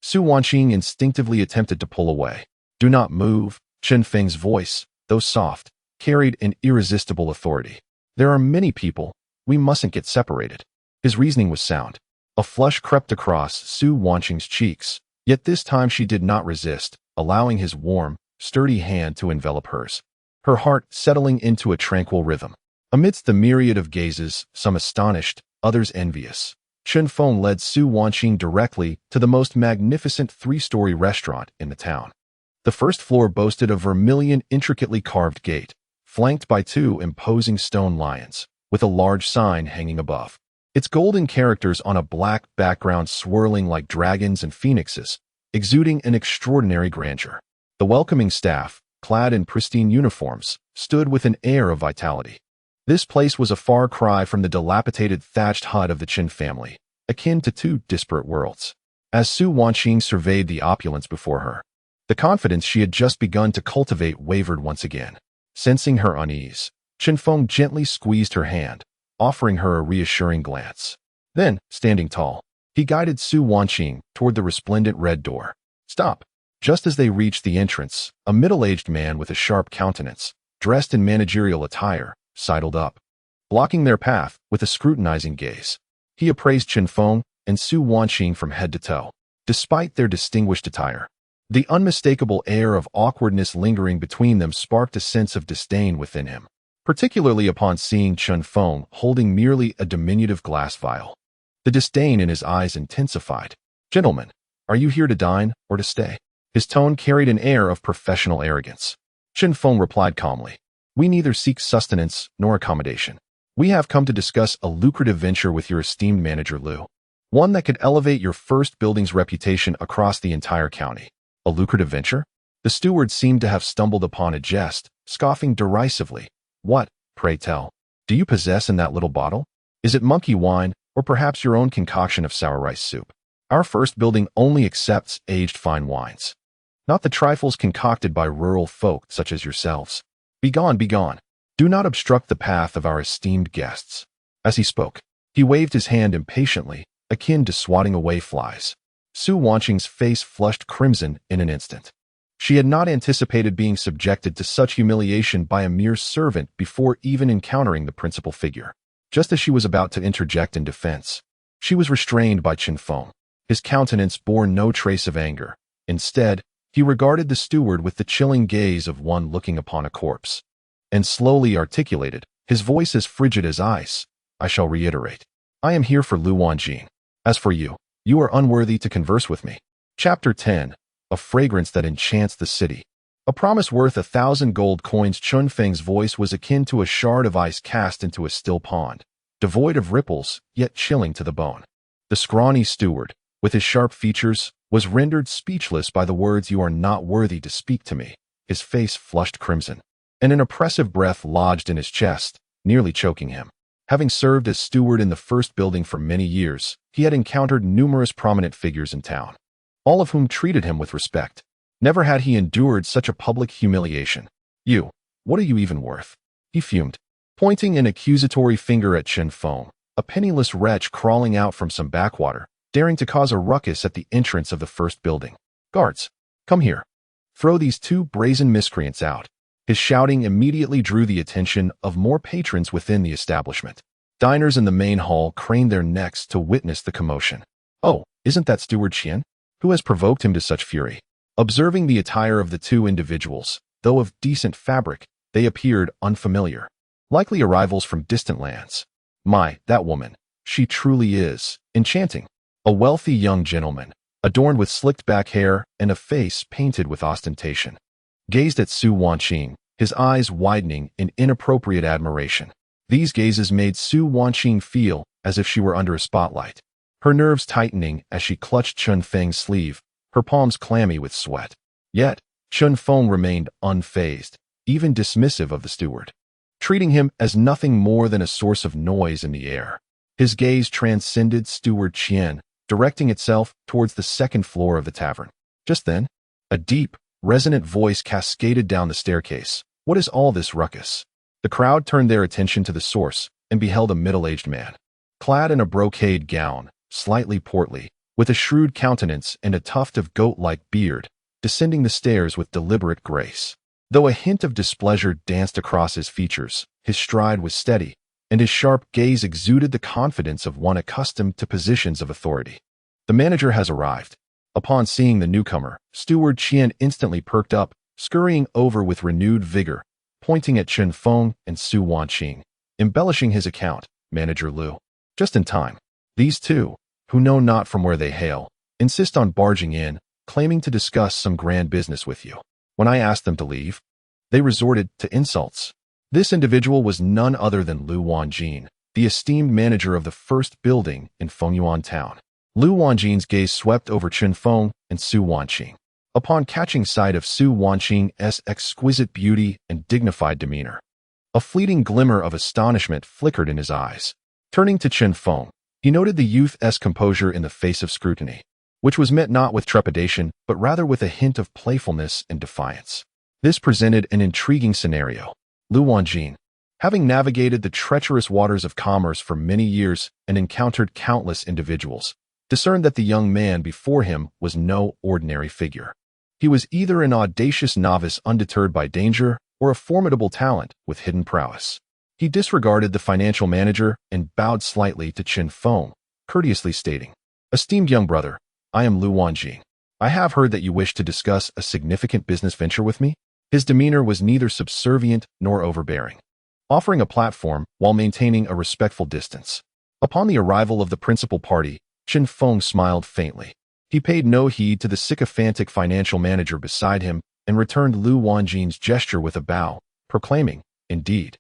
Su Wanqing instinctively attempted to pull away. Do not move, Chen Feng's voice, though soft, carried an irresistible authority. There are many people, we mustn't get separated. His reasoning was sound. A flush crept across Su Wanqing's cheeks, yet this time she did not resist, allowing his warm, sturdy hand to envelop hers, her heart settling into a tranquil rhythm. Amidst the myriad of gazes, some astonished, others envious, Chen Feng led Su Wanqing directly to the most magnificent three-story restaurant in the town. The first floor boasted a vermilion, intricately carved gate, flanked by two imposing stone lions, with a large sign hanging above. Its golden characters on a black background swirling like dragons and phoenixes, exuding an extraordinary grandeur. The welcoming staff, clad in pristine uniforms, stood with an air of vitality. This place was a far cry from the dilapidated thatched hut of the Qin family, akin to two disparate worlds. As Su Wanqing surveyed the opulence before her, the confidence she had just begun to cultivate wavered once again. Sensing her unease, Chen Feng gently squeezed her hand, offering her a reassuring glance. Then, standing tall, he guided Su Wanqing toward the resplendent red door. Stop! Just as they reached the entrance, a middle-aged man with a sharp countenance, dressed in managerial attire, sidled up, blocking their path with a scrutinizing gaze. He appraised Chen Feng and Su Wanqing from head to toe. Despite their distinguished attire, the unmistakable air of awkwardness lingering between them sparked a sense of disdain within him. particularly upon seeing Chun Feng holding merely a diminutive glass vial. The disdain in his eyes intensified. "Gentlemen, are you here to dine or to stay?" His tone carried an air of professional arrogance. Chun Feng replied calmly, "We neither seek sustenance nor accommodation. We have come to discuss a lucrative venture with your esteemed manager Liu. One that could elevate your first building's reputation across the entire county." "A lucrative venture?" The steward seemed to have stumbled upon a jest, scoffing derisively. "What, pray tell, do you possess in that little bottle? Is it monkey wine, or perhaps your own concoction of sour rice soup? Our first building only accepts aged fine wines, not the trifles concocted by rural folk such as yourselves. Begone, begone. Do not obstruct the path of our esteemed guests." As he spoke, he waved his hand impatiently, akin to swatting away flies. Su Wanqing's face flushed crimson in an instant. She had not anticipated being subjected to such humiliation by a mere servant before even encountering the principal figure. Just as she was about to interject in defense, she was restrained by Chun Feng. His countenance bore no trace of anger. Instead, he regarded the steward with the chilling gaze of one looking upon a corpse, and slowly articulated, his voice as frigid as ice, "I shall reiterate. I am here for Lu Wanjing. As for you, you are unworthy to converse with me." Chapter 10. A fragrance that enchants the city. A promise worth 1,000 gold coins. Chun Feng's voice was akin to a shard of ice cast into a still pond, devoid of ripples, yet chilling to the bone. The scrawny steward, with his sharp features, was rendered speechless by the words, "You are not worthy to speak to me." His face flushed crimson, and an oppressive breath lodged in his chest, nearly choking him. Having served as steward in the first building for many years, he had encountered numerous prominent figures in town, all of whom treated him with respect. Never had he endured such a public humiliation. "You, what are you even worth?" he fumed, pointing an accusatory finger at Chun Feng, a penniless wretch crawling out from some backwater, daring to cause a ruckus at the entrance of the first building. "Guards, come here. Throw these two brazen miscreants out." His shouting immediately drew the attention of more patrons within the establishment. Diners in the main hall craned their necks to witness the commotion. "Oh, isn't that Steward Qian? Who has provoked him to such fury?" Observing the attire of the two individuals, though of decent fabric, they appeared unfamiliar, likely arrivals from distant lands. "My, that woman, she truly is enchanting." A wealthy young gentleman, adorned with slicked back hair and a face painted with ostentation, gazed at Su Wanqing, his eyes widening in inappropriate admiration. These gazes made Su Wanqing feel as if she were under a spotlight, her nerves tightening as she clutched Chun Feng's sleeve, her palms clammy with sweat. Yet, Chun Feng remained unfazed, even dismissive of the steward, treating him as nothing more than a source of noise in the air. His gaze transcended Steward Qian, directing itself towards the second floor of the tavern. Just then, a deep, resonant voice cascaded down the staircase. "What is all this ruckus?" The crowd turned their attention to the source and beheld a middle-aged man, clad in a brocade gown, slightly portly, with a shrewd countenance and a tuft of goat-like beard, descending the stairs with deliberate grace. Though a hint of displeasure danced across his features, his stride was steady, and his sharp gaze exuded the confidence of one accustomed to positions of authority. "The manager has arrived." Upon seeing the newcomer, Steward Qian instantly perked up, scurrying over with renewed vigor, pointing at Chun Feng and Su Wanqing, embellishing his account, "Manager Liu. Just in time. These two, who know not from where they hail, insist on barging in, claiming to discuss some grand business with you. When I asked them to leave, they resorted to insults." This individual was none other than Lu Wanjing, the esteemed manager of the first building in Fengyuan town. Lu Wanjing's gaze swept over Chun Feng and Su Wanqing. Upon catching sight of Su Wanqing's exquisite beauty and dignified demeanor, a fleeting glimmer of astonishment flickered in his eyes. Turning to Chun Feng, he noted the youth's composure in the face of scrutiny, which was met not with trepidation, but rather with a hint of playfulness and defiance. This presented an intriguing scenario. Lu Wanjing, having navigated the treacherous waters of commerce for many years and encountered countless individuals, discerned that the young man before him was no ordinary figure. He was either an audacious novice undeterred by danger or a formidable talent with hidden prowess. He disregarded the financial manager and bowed slightly to Chun Feng, courteously stating, "Esteemed young brother, I am Lu Wanjing. I have heard that you wish to discuss a significant business venture with me." His demeanor was neither subservient nor overbearing. offering a platform while maintaining a respectful distance. Upon the arrival of the principal party, Chen Feng smiled faintly. He paid no heed to the sycophantic financial manager beside him and returned Lu Wanjin's gesture with a bow, proclaiming, "Indeed,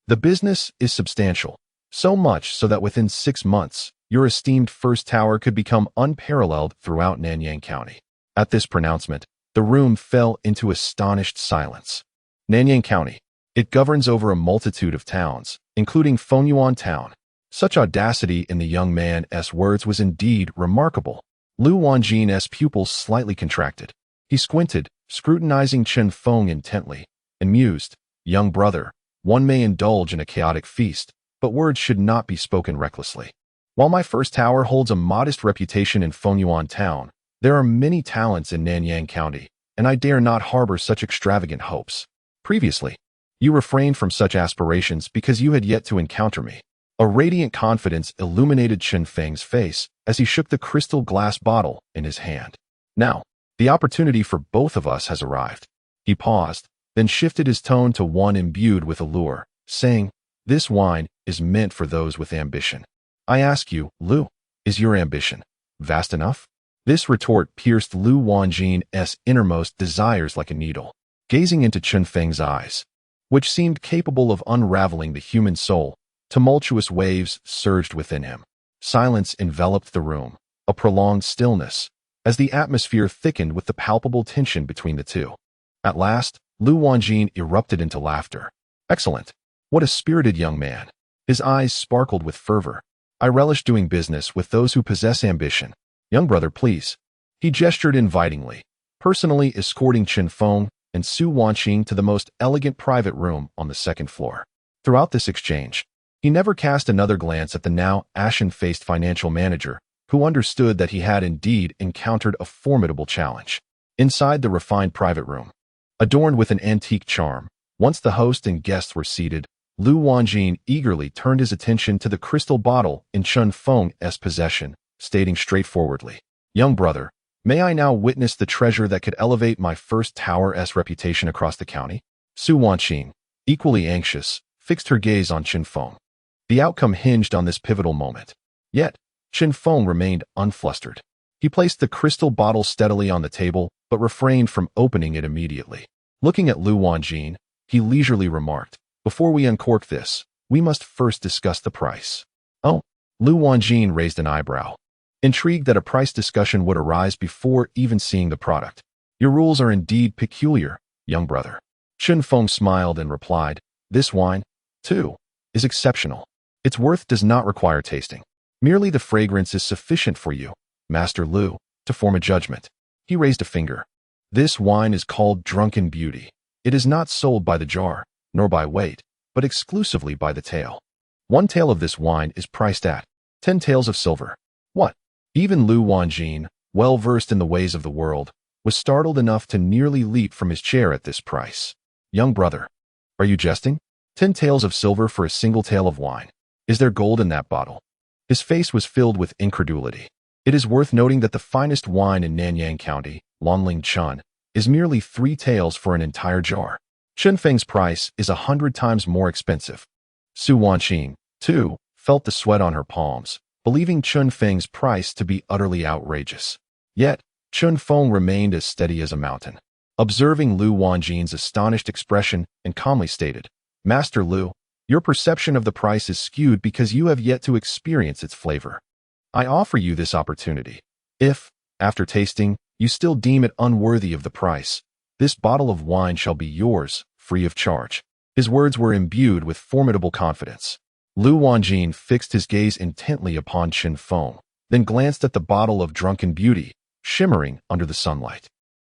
the business is substantial, so much so that within 6 months, your esteemed first tower could become unparalleled throughout Nanyang County." At this pronouncement, the room fell into astonished silence. Nanyang County. It governs over a multitude of towns, including Fengyuan Town. Such audacity in the young man's words was indeed remarkable. Lu Wanjin's pupils slightly contracted. He squinted, scrutinizing Chen Feng intently, and mused, "Young brother, one may indulge in a chaotic feast, but words should not be spoken recklessly. While my first tower holds a modest reputation in Fengyuan Town, there are many talents in Nanyang County, and I dare not harbor such extravagant hopes. Previously, you refrained from such aspirations because you had yet to encounter me." A radiant confidence illuminated Chen Feng's face as he shook the crystal glass bottle in his hand. "Now, the opportunity for both of us has arrived." He paused, then shifted his tone to one imbued with allure, saying, "This wine is meant for those with ambition. I ask you, Lu, is your ambition vast enough?" This retort pierced Lu Wanjin's innermost desires like a needle. Gazing into Chen Feng's eyes, which seemed capable of unraveling the human soul, tumultuous waves surged within him. Silence enveloped the room, a prolonged stillness, as the atmosphere thickened with the palpable tension between the two. At last, Lu Wanjin erupted into laughter. "Excellent. What a spirited young man." His eyes sparkled with fervor. "I relish doing business with those who possess ambition. Young brother, please." He gestured invitingly, personally escorting Chen Feng and Su Wanqing to the most elegant private room on the second floor. Throughout this exchange, he never cast another glance at the now ashen-faced financial manager, who understood that he had indeed encountered a formidable challenge. Inside the refined private room, adorned with an antique charm, once the host and guests were seated, Lu Wanjin eagerly turned his attention to the crystal bottle in Chen Feng's possession, stating straightforwardly, "Young brother, may I now witness the treasure that could elevate my first tower's reputation across the county?" Su Wanqing, equally anxious, fixed her gaze on Chen Feng. The outcome hinged on this pivotal moment. Yet, Chen Feng remained unflustered. He placed the crystal bottle steadily on the table, but refrained from opening it immediately. Looking at Lu Wanjin, he leisurely remarked, "Before we uncork this, we must first discuss the price." "Oh?" Lu Wanjin raised an eyebrow, intrigued that a price discussion would arise before even seeing the product. "Your rules are indeed peculiar, young brother." Chen Feng smiled and replied, "This wine, too, is exceptional. Its worth does not require tasting. Merely the fragrance is sufficient for you, Master Lu, to form a judgment." He raised a finger. "This wine is called Drunken Beauty. It is not sold by the jar, nor by weight, but exclusively by the tael. One tael of this wine is priced at 10 taels of silver." "What?" Even Lu Wanjin, well versed in the ways of the world, was startled enough to nearly leap from his chair at this price. "Young brother, are you jesting? 10 taels of silver for a single tael of wine. Is there gold in that bottle?" His face was filled with incredulity. It is worth noting that the finest wine in Nanyang County, Lonling Chun, is merely 3 taels for an entire jar. Chen Feng's price is 100 times more expensive. Su Wanqing, too, felt the sweat on her palms, believing Chen Feng's price to be utterly outrageous. Yet, Chen Feng remained as steady as a mountain. Observing Lu Wanjin's astonished expression and calmly stated, "Master Lu, your perception of the price is skewed because you have yet to experience its flavor. I offer you this opportunity. If, after tasting, you still deem it unworthy of the price, this bottle of wine shall be yours, free of charge." His words were imbued with formidable confidence. Lu Wanjin fixed his gaze intently upon Chen Feng, then glanced at the bottle of Drunken Beauty, shimmering under the sunlight.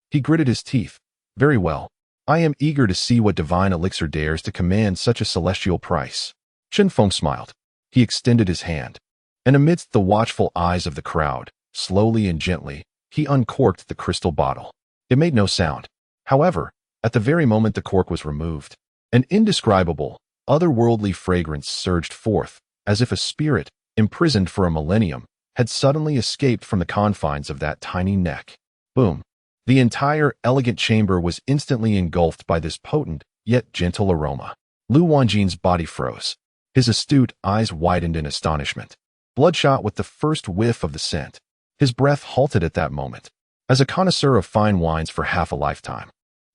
He gritted his teeth. "Very well. I am eager to see what divine elixir dares to command such a celestial price." Chen Feng smiled. He extended his hand, and amidst the watchful eyes of the crowd, slowly and gently, he uncorked the crystal bottle. It made no sound. However, at the very moment the cork was removed, an indescribable, otherworldly fragrance surged forth, as if a spirit, imprisoned for a millennium, had suddenly escaped from the confines of that tiny neck. Boom! The entire elegant chamber was instantly engulfed by this potent, yet gentle aroma. Lu Wanjin's body froze. His astute eyes widened in astonishment. Bloodshot with the first whiff of the scent, his breath halted at that moment. As a connoisseur of fine wines for half a lifetime,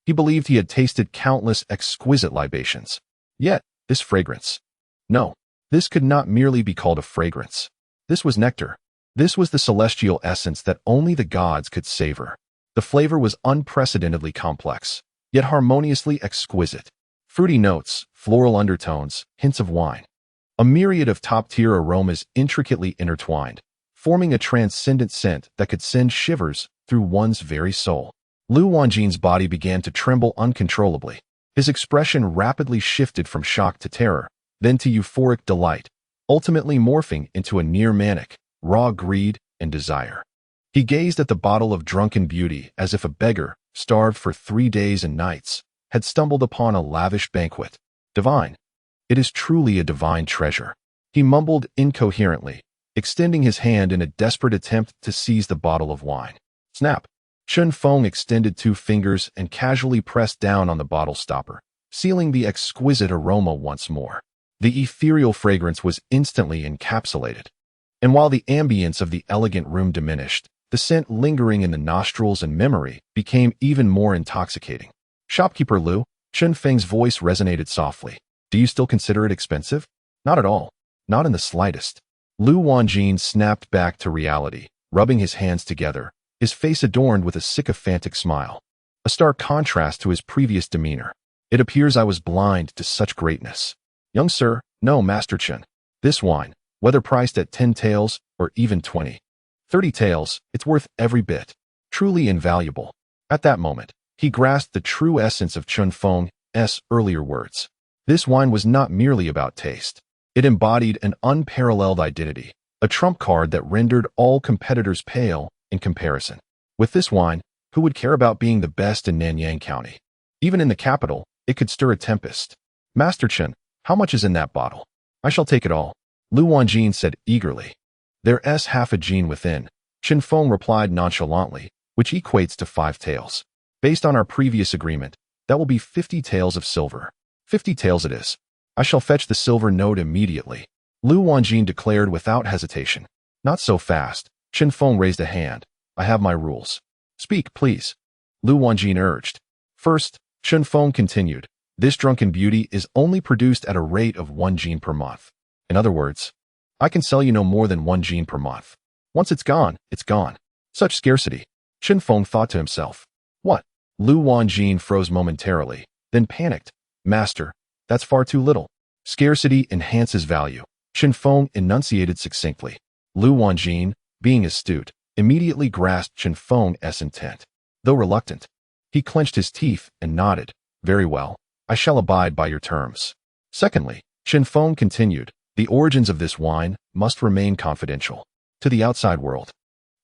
he believed he had tasted countless exquisite libations. Yet, this fragrance. No, this could not merely be called a fragrance. This was nectar. This was the celestial essence that only the gods could savor. The flavor was unprecedentedly complex, yet harmoniously exquisite. Fruity notes, floral undertones, hints of wine. A myriad of top-tier aromas intricately intertwined, forming a transcendent scent that could send shivers through one's very soul. Lu Wanjin's body began to tremble uncontrollably. His expression rapidly shifted from shock to terror, then to euphoric delight, ultimately morphing into a near-manic, raw greed and desire. He gazed at the bottle of drunken beauty as if a beggar, starved for 3 days and nights, had stumbled upon a lavish banquet. Divine. It is truly a divine treasure. He mumbled incoherently, extending his hand in a desperate attempt to seize the bottle of wine. Snap! Chun Feng extended 2 fingers and casually pressed down on the bottle stopper, sealing the exquisite aroma once more. The ethereal fragrance was instantly encapsulated. And while the ambience of the elegant room diminished, the scent lingering in the nostrils and memory became even more intoxicating. Shopkeeper Lu, Chun Feng's voice resonated softly. Do you still consider it expensive? Not at all. Not in the slightest. Lu Wanjin snapped back to reality, rubbing his hands together, his face adorned with a sycophantic smile. A stark contrast to his previous demeanor. It appears I was blind to such greatness. Young sir, no, Master Chun. This wine, whether priced at 10 taels or even 20, 30 taels, it's worth every bit. Truly invaluable. At that moment, he grasped the true essence of Chun Feng's earlier words. This wine was not merely about taste. It embodied an unparalleled identity, a trump card that rendered all competitors pale in comparison. With this wine, who would care about being the best in Nanyang County? Even in the capital, it could stir a tempest. Master Chun, how much is in that bottle? I shall take it all. Lu Wanjin said eagerly. There's half a gene within, Chun Feng replied nonchalantly, which equates to 5 taels. Based on our previous agreement, that will be 50 taels of silver. 50 taels it is. I shall fetch the silver note immediately. Lu Wanjin declared without hesitation. Not so fast. Chun Feng raised a hand. I have my rules. Speak, please. Lu Wanjin urged. First, Chun Feng continued. This drunken beauty is only produced at a rate of 1 gene per month. In other words, I can sell you no more than 1 gene per month. Once it's gone, it's gone. Such scarcity. Chun Feng thought to himself. What? Lu Wanjin froze momentarily, then panicked. Master, that's far too little. Scarcity enhances value. Chun Feng enunciated succinctly. Lu Wanjin, being astute, immediately grasped Chun Feng's intent. Though reluctant, he clenched his teeth and nodded. Very well, I shall abide by your terms. Secondly, Chun Feng continued, the origins of this wine must remain confidential to the outside world.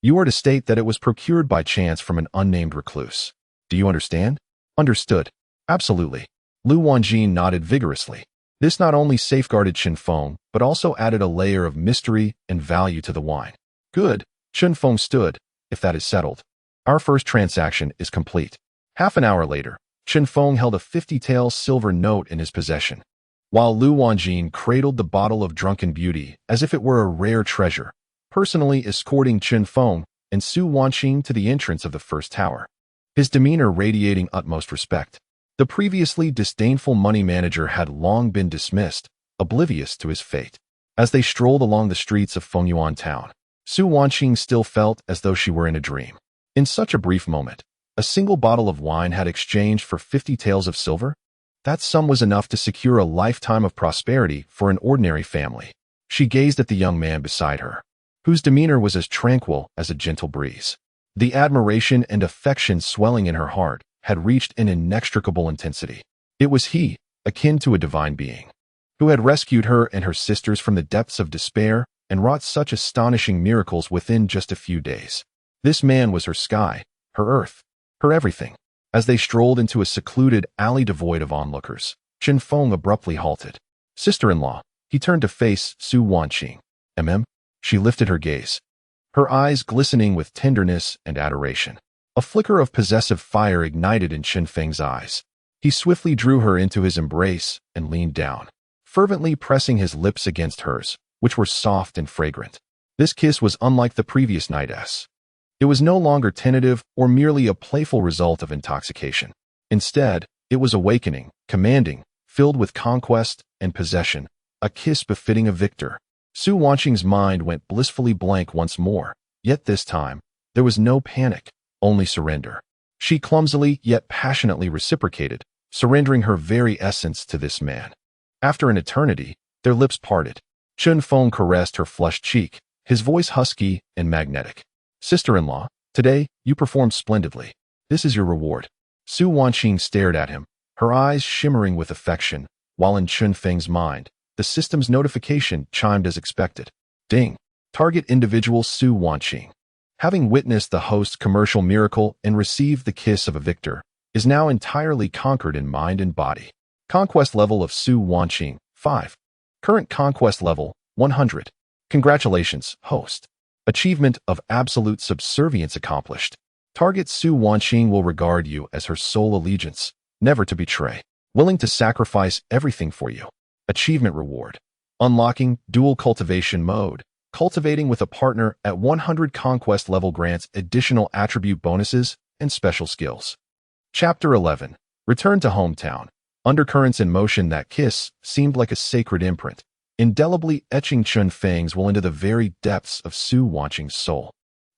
You are to state that it was procured by chance from an unnamed recluse. Do you understand? Understood. Absolutely. Lu Wanjin nodded vigorously. This not only safeguarded Chun Feng, but also added a layer of mystery and value to the wine. Good. Chun Feng stood. If that is settled, our first transaction is complete. Half an hour later, Chun Feng held a 50-tael silver note in his possession, while Lu Wanjin cradled the bottle of drunken beauty as if it were a rare treasure, personally escorting Chun Feng and Su Wanqing to the entrance of the first tower, his demeanor radiating utmost respect. The previously disdainful money manager had long been dismissed, oblivious to his fate. As they strolled along the streets of Fengyuan town, Su Wanqing still felt as though she were in a dream. In such a brief moment, a single bottle of wine had exchanged for 50 taels of silver? That sum was enough to secure a lifetime of prosperity for an ordinary family. She gazed at the young man beside her, whose demeanor was as tranquil as a gentle breeze. The admiration and affection swelling in her heart had reached an inextricable intensity. It was he, akin to a divine being, who had rescued her and her sisters from the depths of despair and wrought such astonishing miracles within just a few days. This man was her sky, her earth, her everything. As they strolled into a secluded alley devoid of onlookers, Chun Feng abruptly halted. Sister-in-law, he turned to face Su Wanqing. She lifted her gaze, her eyes glistening with tenderness and adoration. A flicker of possessive fire ignited in Chun Feng's eyes. He swiftly drew her into his embrace and leaned down, fervently pressing his lips against hers, which were soft and fragrant. This kiss was unlike the previous night's. It was no longer tentative or merely a playful result of intoxication. Instead, it was awakening, commanding, filled with conquest and possession, a kiss befitting a victor. Su Wanqing's mind went blissfully blank once more, yet this time, there was no panic, only surrender. She clumsily yet passionately reciprocated, surrendering her very essence to this man. After an eternity, their lips parted. Chun Feng caressed her flushed cheek, his voice husky and magnetic. "Sister-in-law, today, you performed splendidly. This is your reward." Su Wanqing stared at him, her eyes shimmering with affection, while in Chun Feng's mind, the system's notification chimed as expected. Ding. Target individual Su Wanqing. Having witnessed the host's commercial miracle and received the kiss of a victor, is now entirely conquered in mind and body. Conquest level of Su Wanqing, 5. Current conquest level, 100. Congratulations, host. Achievement of absolute subservience accomplished. Target Su Wanqing will regard you as her sole allegiance, never to betray, willing to sacrifice everything for you. Achievement reward. Unlocking dual cultivation mode. Cultivating with a partner at 100 conquest level grants additional attribute bonuses and special skills. Chapter 11. Return to hometown. Undercurrents in motion. That kiss seemed like a sacred imprint, indelibly etching Chun Feng's will into the very depths of Su Wanqing's soul.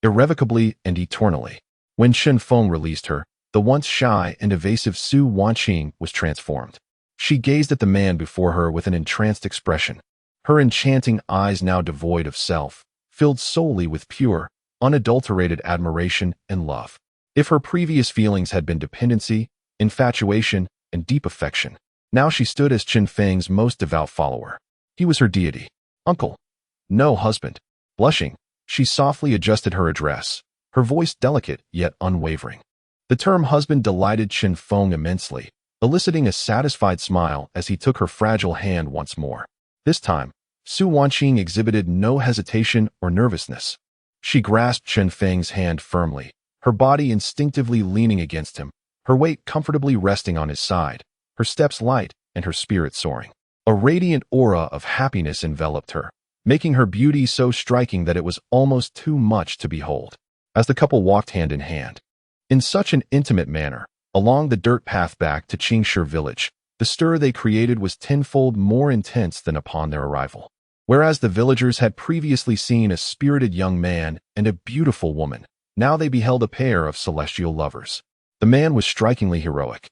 Irrevocably and eternally. When Chun Feng released her, the once shy and evasive Su Wanqing was transformed. She gazed at the man before her with an entranced expression, her enchanting eyes now devoid of self, filled solely with pure, unadulterated admiration and love. If her previous feelings had been dependency, infatuation, and deep affection, now she stood as Chun Feng's most devout follower. He was her deity. Uncle. No, husband. Blushing, she softly adjusted her address, her voice delicate yet unwavering. The term husband delighted Chun Feng immensely, eliciting a satisfied smile as he took her fragile hand once more. This time, Su Wanqing exhibited no hesitation or nervousness. She grasped Chun Feng's hand firmly, her body instinctively leaning against him, her weight comfortably resting on his side, her steps light and her spirit soaring. A radiant aura of happiness enveloped her, making her beauty so striking that it was almost too much to behold. As the couple walked hand in hand, in such an intimate manner, along the dirt path back to Qingshi village, the stir they created was tenfold more intense than upon their arrival. Whereas the villagers had previously seen a spirited young man and a beautiful woman, now they beheld a pair of celestial lovers. The man was strikingly heroic,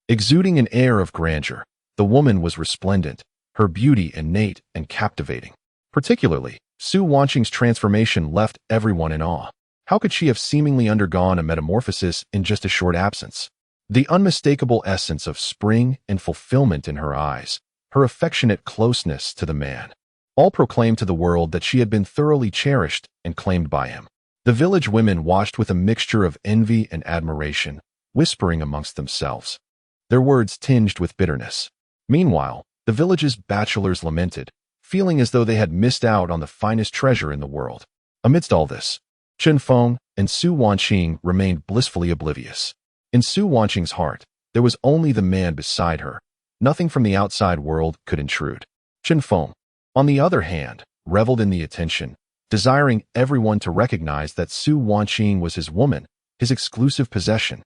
exuding an air of grandeur. The woman was resplendent, her beauty innate and captivating. Particularly, Su Wanqing's transformation left everyone in awe. How could she have seemingly undergone a metamorphosis in just a short absence? The unmistakable essence of spring and fulfillment in her eyes, her affectionate closeness to the man, all proclaimed to the world that she had been thoroughly cherished and claimed by him. The village women watched with a mixture of envy and admiration, whispering amongst themselves, their words tinged with bitterness. Meanwhile, the village's bachelors lamented, feeling as though they had missed out on the finest treasure in the world. Amidst all this, Chun Feng and Su Wanqing remained blissfully oblivious. In Su Wanqing's heart, there was only the man beside her. Nothing from the outside world could intrude. Chun Feng, on the other hand, reveled in the attention, desiring everyone to recognize that Su Wanqing was his woman, his exclusive possession,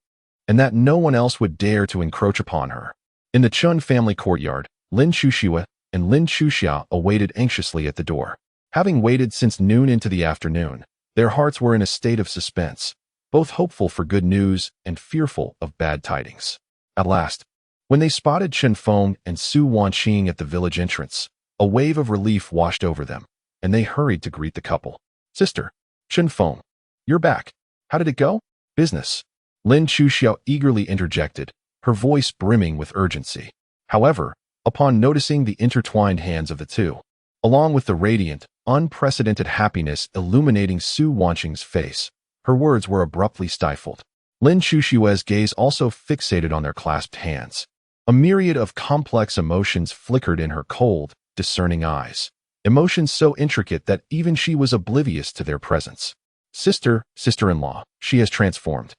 and that no one else would dare to encroach upon her. In the Chun family courtyard, Lin Chuxia and Lin Chuxia awaited anxiously at the door. Having waited since noon into the afternoon, their hearts were in a state of suspense, both hopeful for good news and fearful of bad tidings. At last, when they spotted Chun Feng and Su Wanqing at the village entrance, a wave of relief washed over them, and they hurried to greet the couple. "Sister, Chun Feng, you're back. How did it go?" "Business," Lin Chuxiao eagerly interjected, her voice brimming with urgency. However, upon noticing the intertwined hands of the two, along with the radiant, unprecedented happiness illuminating Su Wanqing's face, her words were abruptly stifled. Lin Chuxia's gaze also fixated on their clasped hands. A myriad of complex emotions flickered in her cold, discerning eyes, emotions so intricate that even she was oblivious to their presence. Sister-in-law, she has transformed.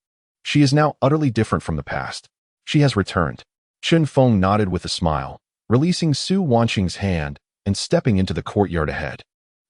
She is now utterly different from the past. She has returned. Chen Feng nodded with a smile, releasing Su Wanqing's hand and stepping into the courtyard ahead.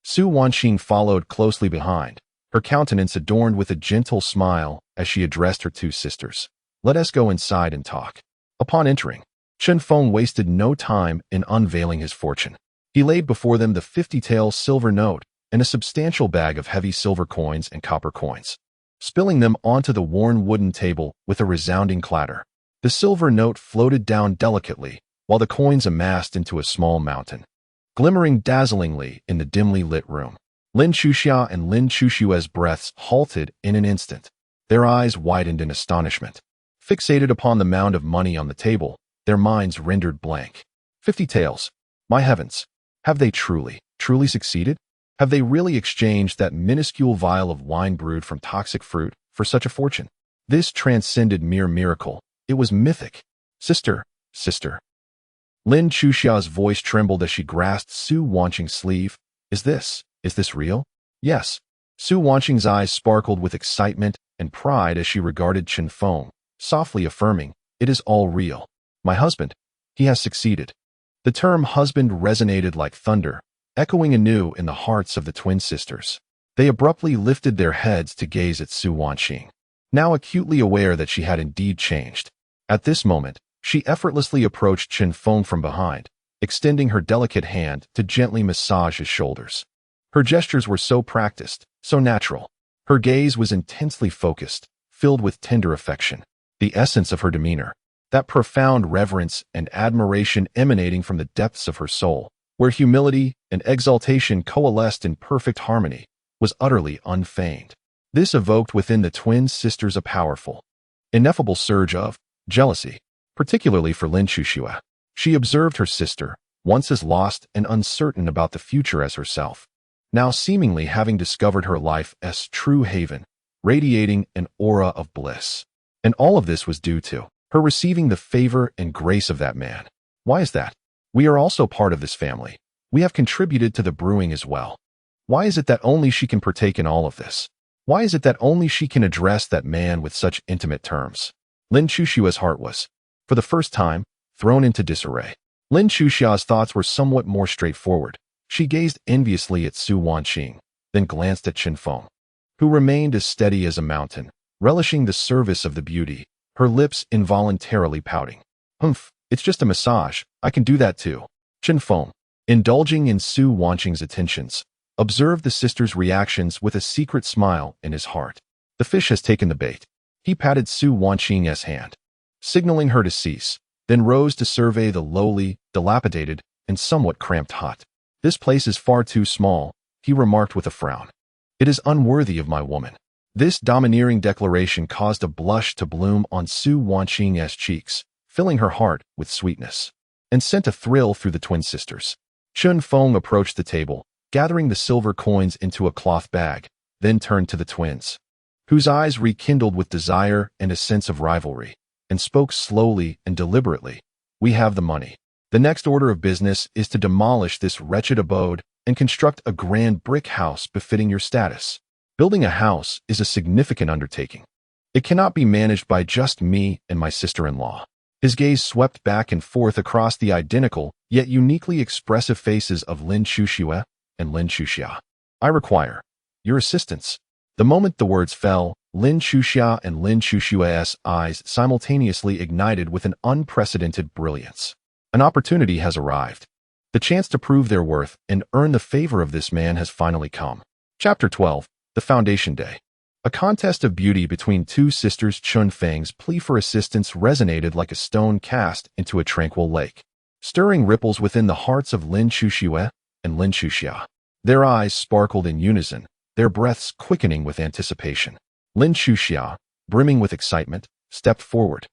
Su Wanqing followed closely behind, her countenance adorned with a gentle smile as she addressed her two sisters. Let us go inside and talk. Upon entering, Chen Feng wasted no time in unveiling his fortune. He laid before them the 50-tael silver note and a substantial bag of heavy silver coins and copper coins, spilling them onto the worn wooden table with a resounding clatter. The silver note floated down delicately, while the coins amassed into a small mountain, glimmering dazzlingly in the dimly lit room. Lin Chuxia and Lin Chushua's breaths halted in an instant. Their eyes widened in astonishment. Fixated upon the mound of money on the table, their minds rendered blank. 50 taels. My heavens! Have they truly succeeded? Have they really exchanged that minuscule vial of wine brewed from toxic fruit for such a fortune? This transcended mere miracle. It was mythic. Sister. Lin Chuxia's voice trembled as she grasped Su Wanqing's sleeve. Is this real? Yes. Su Wanqing's eyes sparkled with excitement and pride as she regarded Chen Feng, softly affirming, it is all real. My husband, he has succeeded. The term husband resonated like thunder, echoing anew in the hearts of the twin sisters. They abruptly lifted their heads to gaze at Su Wanqing, now acutely aware that she had indeed changed. At this moment, she effortlessly approached Chen Feng from behind, extending her delicate hand to gently massage his shoulders. Her gestures were so practiced, so natural. Her gaze was intensely focused, filled with tender affection. The essence of her demeanor, that profound reverence and admiration emanating from the depths of her soul, where humility and exaltation coalesced in perfect harmony, was utterly unfeigned. This evoked within the twin sisters a powerful, ineffable surge of jealousy, particularly for Lin Chuxia. She observed her sister, once as lost and uncertain about the future as herself, now seemingly having discovered her life's true haven, radiating an aura of bliss. And all of this was due to her receiving the favor and grace of that man. Why is that? We are also part of this family. We have contributed to the brewing as well. Why is it that only she can partake in all of this? Why is it that only she can address that man with such intimate terms? Lin Chuxia's heart was, for the first time, thrown into disarray. Lin Chuxia's thoughts were somewhat more straightforward. She gazed enviously at Su Wanqing, then glanced at Chen Feng, who remained as steady as a mountain, relishing the service of the beauty, her lips involuntarily pouting. Humph, it's just a massage. I can do that too. Chen Feng, indulging in Su Wanqing's attentions, observed the sisters' reactions with a secret smile in his heart. The fish has taken the bait. He patted Su Wanqing's hand, signaling her to cease, then rose to survey the lowly, dilapidated, and somewhat cramped hut. This place is far too small, he remarked with a frown. It is unworthy of my woman. This domineering declaration caused a blush to bloom on Su Wanqing's cheeks, filling her heart with sweetness, and sent a thrill through the twin sisters. Chen Feng approached the table, gathering the silver coins into a cloth bag, then turned to the twins, whose eyes rekindled with desire and a sense of rivalry, and spoke slowly and deliberately. We have the money. The next order of business is to demolish this wretched abode and construct a grand brick house befitting your status. Building a house is a significant undertaking. It cannot be managed by just me and my sister-in-law. His gaze swept back and forth across the identical, yet uniquely expressive faces of Lin Chuxia and Lin Chuxia. I require your assistance. The moment the words fell, Lin Chuxia and Lin Chuxia's eyes simultaneously ignited with an unprecedented brilliance. An opportunity has arrived. The chance to prove their worth and earn the favor of this man has finally come. Chapter 12. The Foundation Day. A contest of beauty between two sisters. Chen Feng's plea for assistance resonated like a stone cast into a tranquil lake, stirring ripples within the hearts of Lin Chuxia and Lin Chuxia. Their eyes sparkled in unison, their breaths quickening with anticipation. Lin Chuxia, brimming with excitement, stepped forward,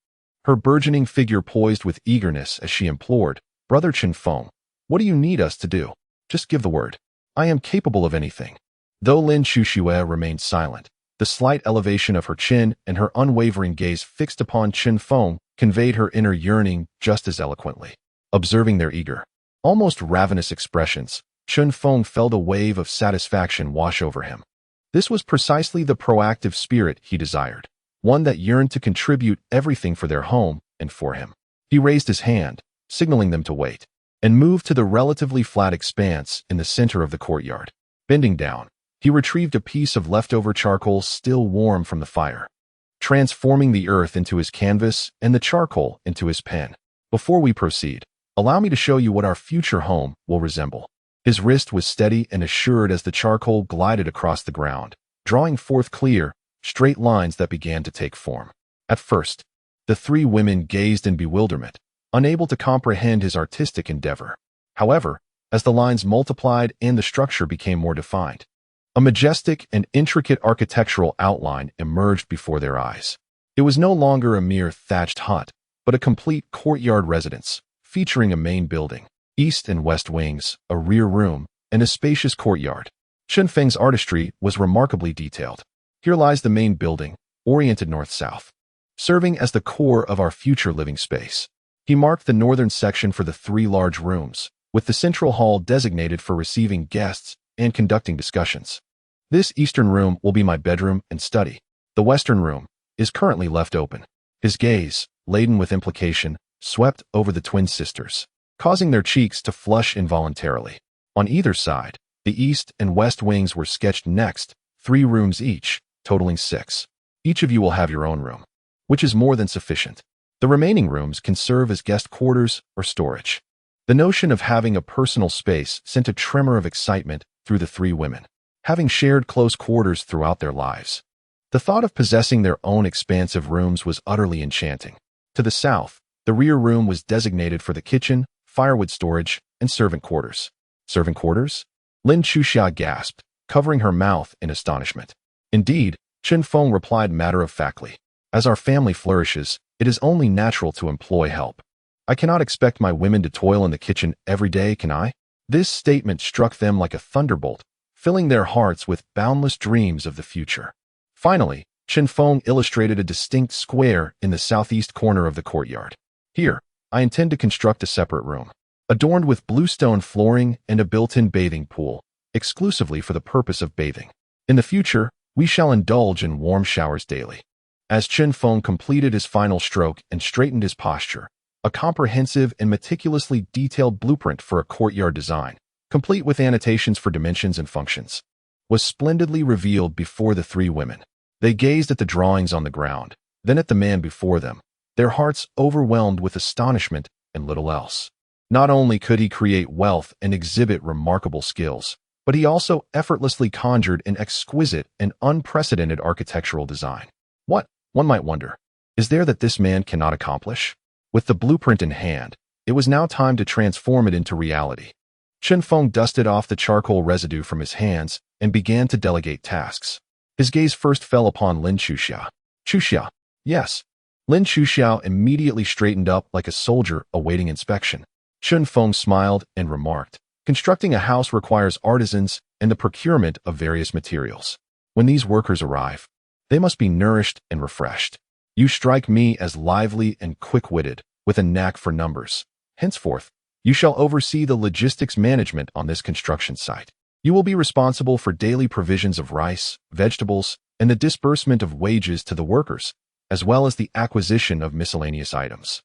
her burgeoning figure poised with eagerness as she implored, Brother Chen Feng, what do you need us to do? Just give the word. I am capable of anything. Though Lin Chuxia remained silent, the slight elevation of her chin and her unwavering gaze fixed upon Chen Feng conveyed her inner yearning just as eloquently. Observing their eager, almost ravenous expressions, Chen Feng felt a wave of satisfaction wash over him. This was precisely the proactive spirit he desired, one that yearned to contribute everything for their home and for him. He raised his hand, signaling them to wait, and moved to the relatively flat expanse in the center of the courtyard. Bending down, he retrieved a piece of leftover charcoal still warm from the fire, transforming the earth into his canvas and the charcoal into his pen. Before we proceed, allow me to show you what our future home will resemble. His wrist was steady and assured as the charcoal glided across the ground, drawing forth clear, straight lines that began to take form. At first, the three women gazed in bewilderment, unable to comprehend his artistic endeavor. However, as the lines multiplied and the structure became more defined, a majestic and intricate architectural outline emerged before their eyes. It was no longer a mere thatched hut, but a complete courtyard residence, featuring a main building, east and west wings, a rear room, and a spacious courtyard. Chen Feng's artistry was remarkably detailed. Here lies the main building, oriented north-south, serving as the core of our future living space. He marked the northern section for the three large rooms, with the central hall designated for receiving guests and conducting discussions. This eastern room will be my bedroom and study. The western room is currently left open. His gaze, laden with implication, swept over the twin sisters, causing their cheeks to flush involuntarily. On either side, the east and west wings were sketched next, 3 rooms each, totaling 6. Each of you will have your own room, which is more than sufficient. The remaining rooms can serve as guest quarters or storage. The notion of having a personal space sent a tremor of excitement through the 3 women, having shared close quarters throughout their lives. The thought of possessing their own expansive rooms was utterly enchanting. To the south, the rear room was designated for the kitchen, firewood storage, and servant quarters. Servant quarters? Lin Chuxia gasped, covering her mouth in astonishment. Indeed, Chen Feng replied matter-of-factly. As our family flourishes, it is only natural to employ help. I cannot expect my women to toil in the kitchen every day, can I? This statement struck them like a thunderbolt, filling their hearts with boundless dreams of the future. Finally, Chen Feng illustrated a distinct square in the southeast corner of the courtyard. Here, I intend to construct a separate room, adorned with bluestone flooring and a built-in bathing pool, exclusively for the purpose of bathing. In the future, we shall indulge in warm showers daily. As Chen Feng completed his final stroke and straightened his posture, a comprehensive and meticulously detailed blueprint for a courtyard design, complete with annotations for dimensions and functions, was splendidly revealed before the 3 women. They gazed at the drawings on the ground, then at the man before them, their hearts overwhelmed with astonishment and little else. Not only could he create wealth and exhibit remarkable skills, but he also effortlessly conjured an exquisite and unprecedented architectural design. What, one might wonder, is there that this man cannot accomplish? With the blueprint in hand, it was now time to transform it into reality. Chen Feng dusted off the charcoal residue from his hands and began to delegate tasks. His gaze first fell upon Lin Chuxia. Chuxia, yes. Lin Chuxia immediately straightened up like a soldier awaiting inspection. Chen Feng smiled and remarked, constructing a house requires artisans and the procurement of various materials. When these workers arrive, they must be nourished and refreshed. You strike me as lively and quick-witted, with a knack for numbers. Henceforth, you shall oversee the logistics management on this construction site. You will be responsible for daily provisions of rice, vegetables, and the disbursement of wages to the workers, as well as the acquisition of miscellaneous items.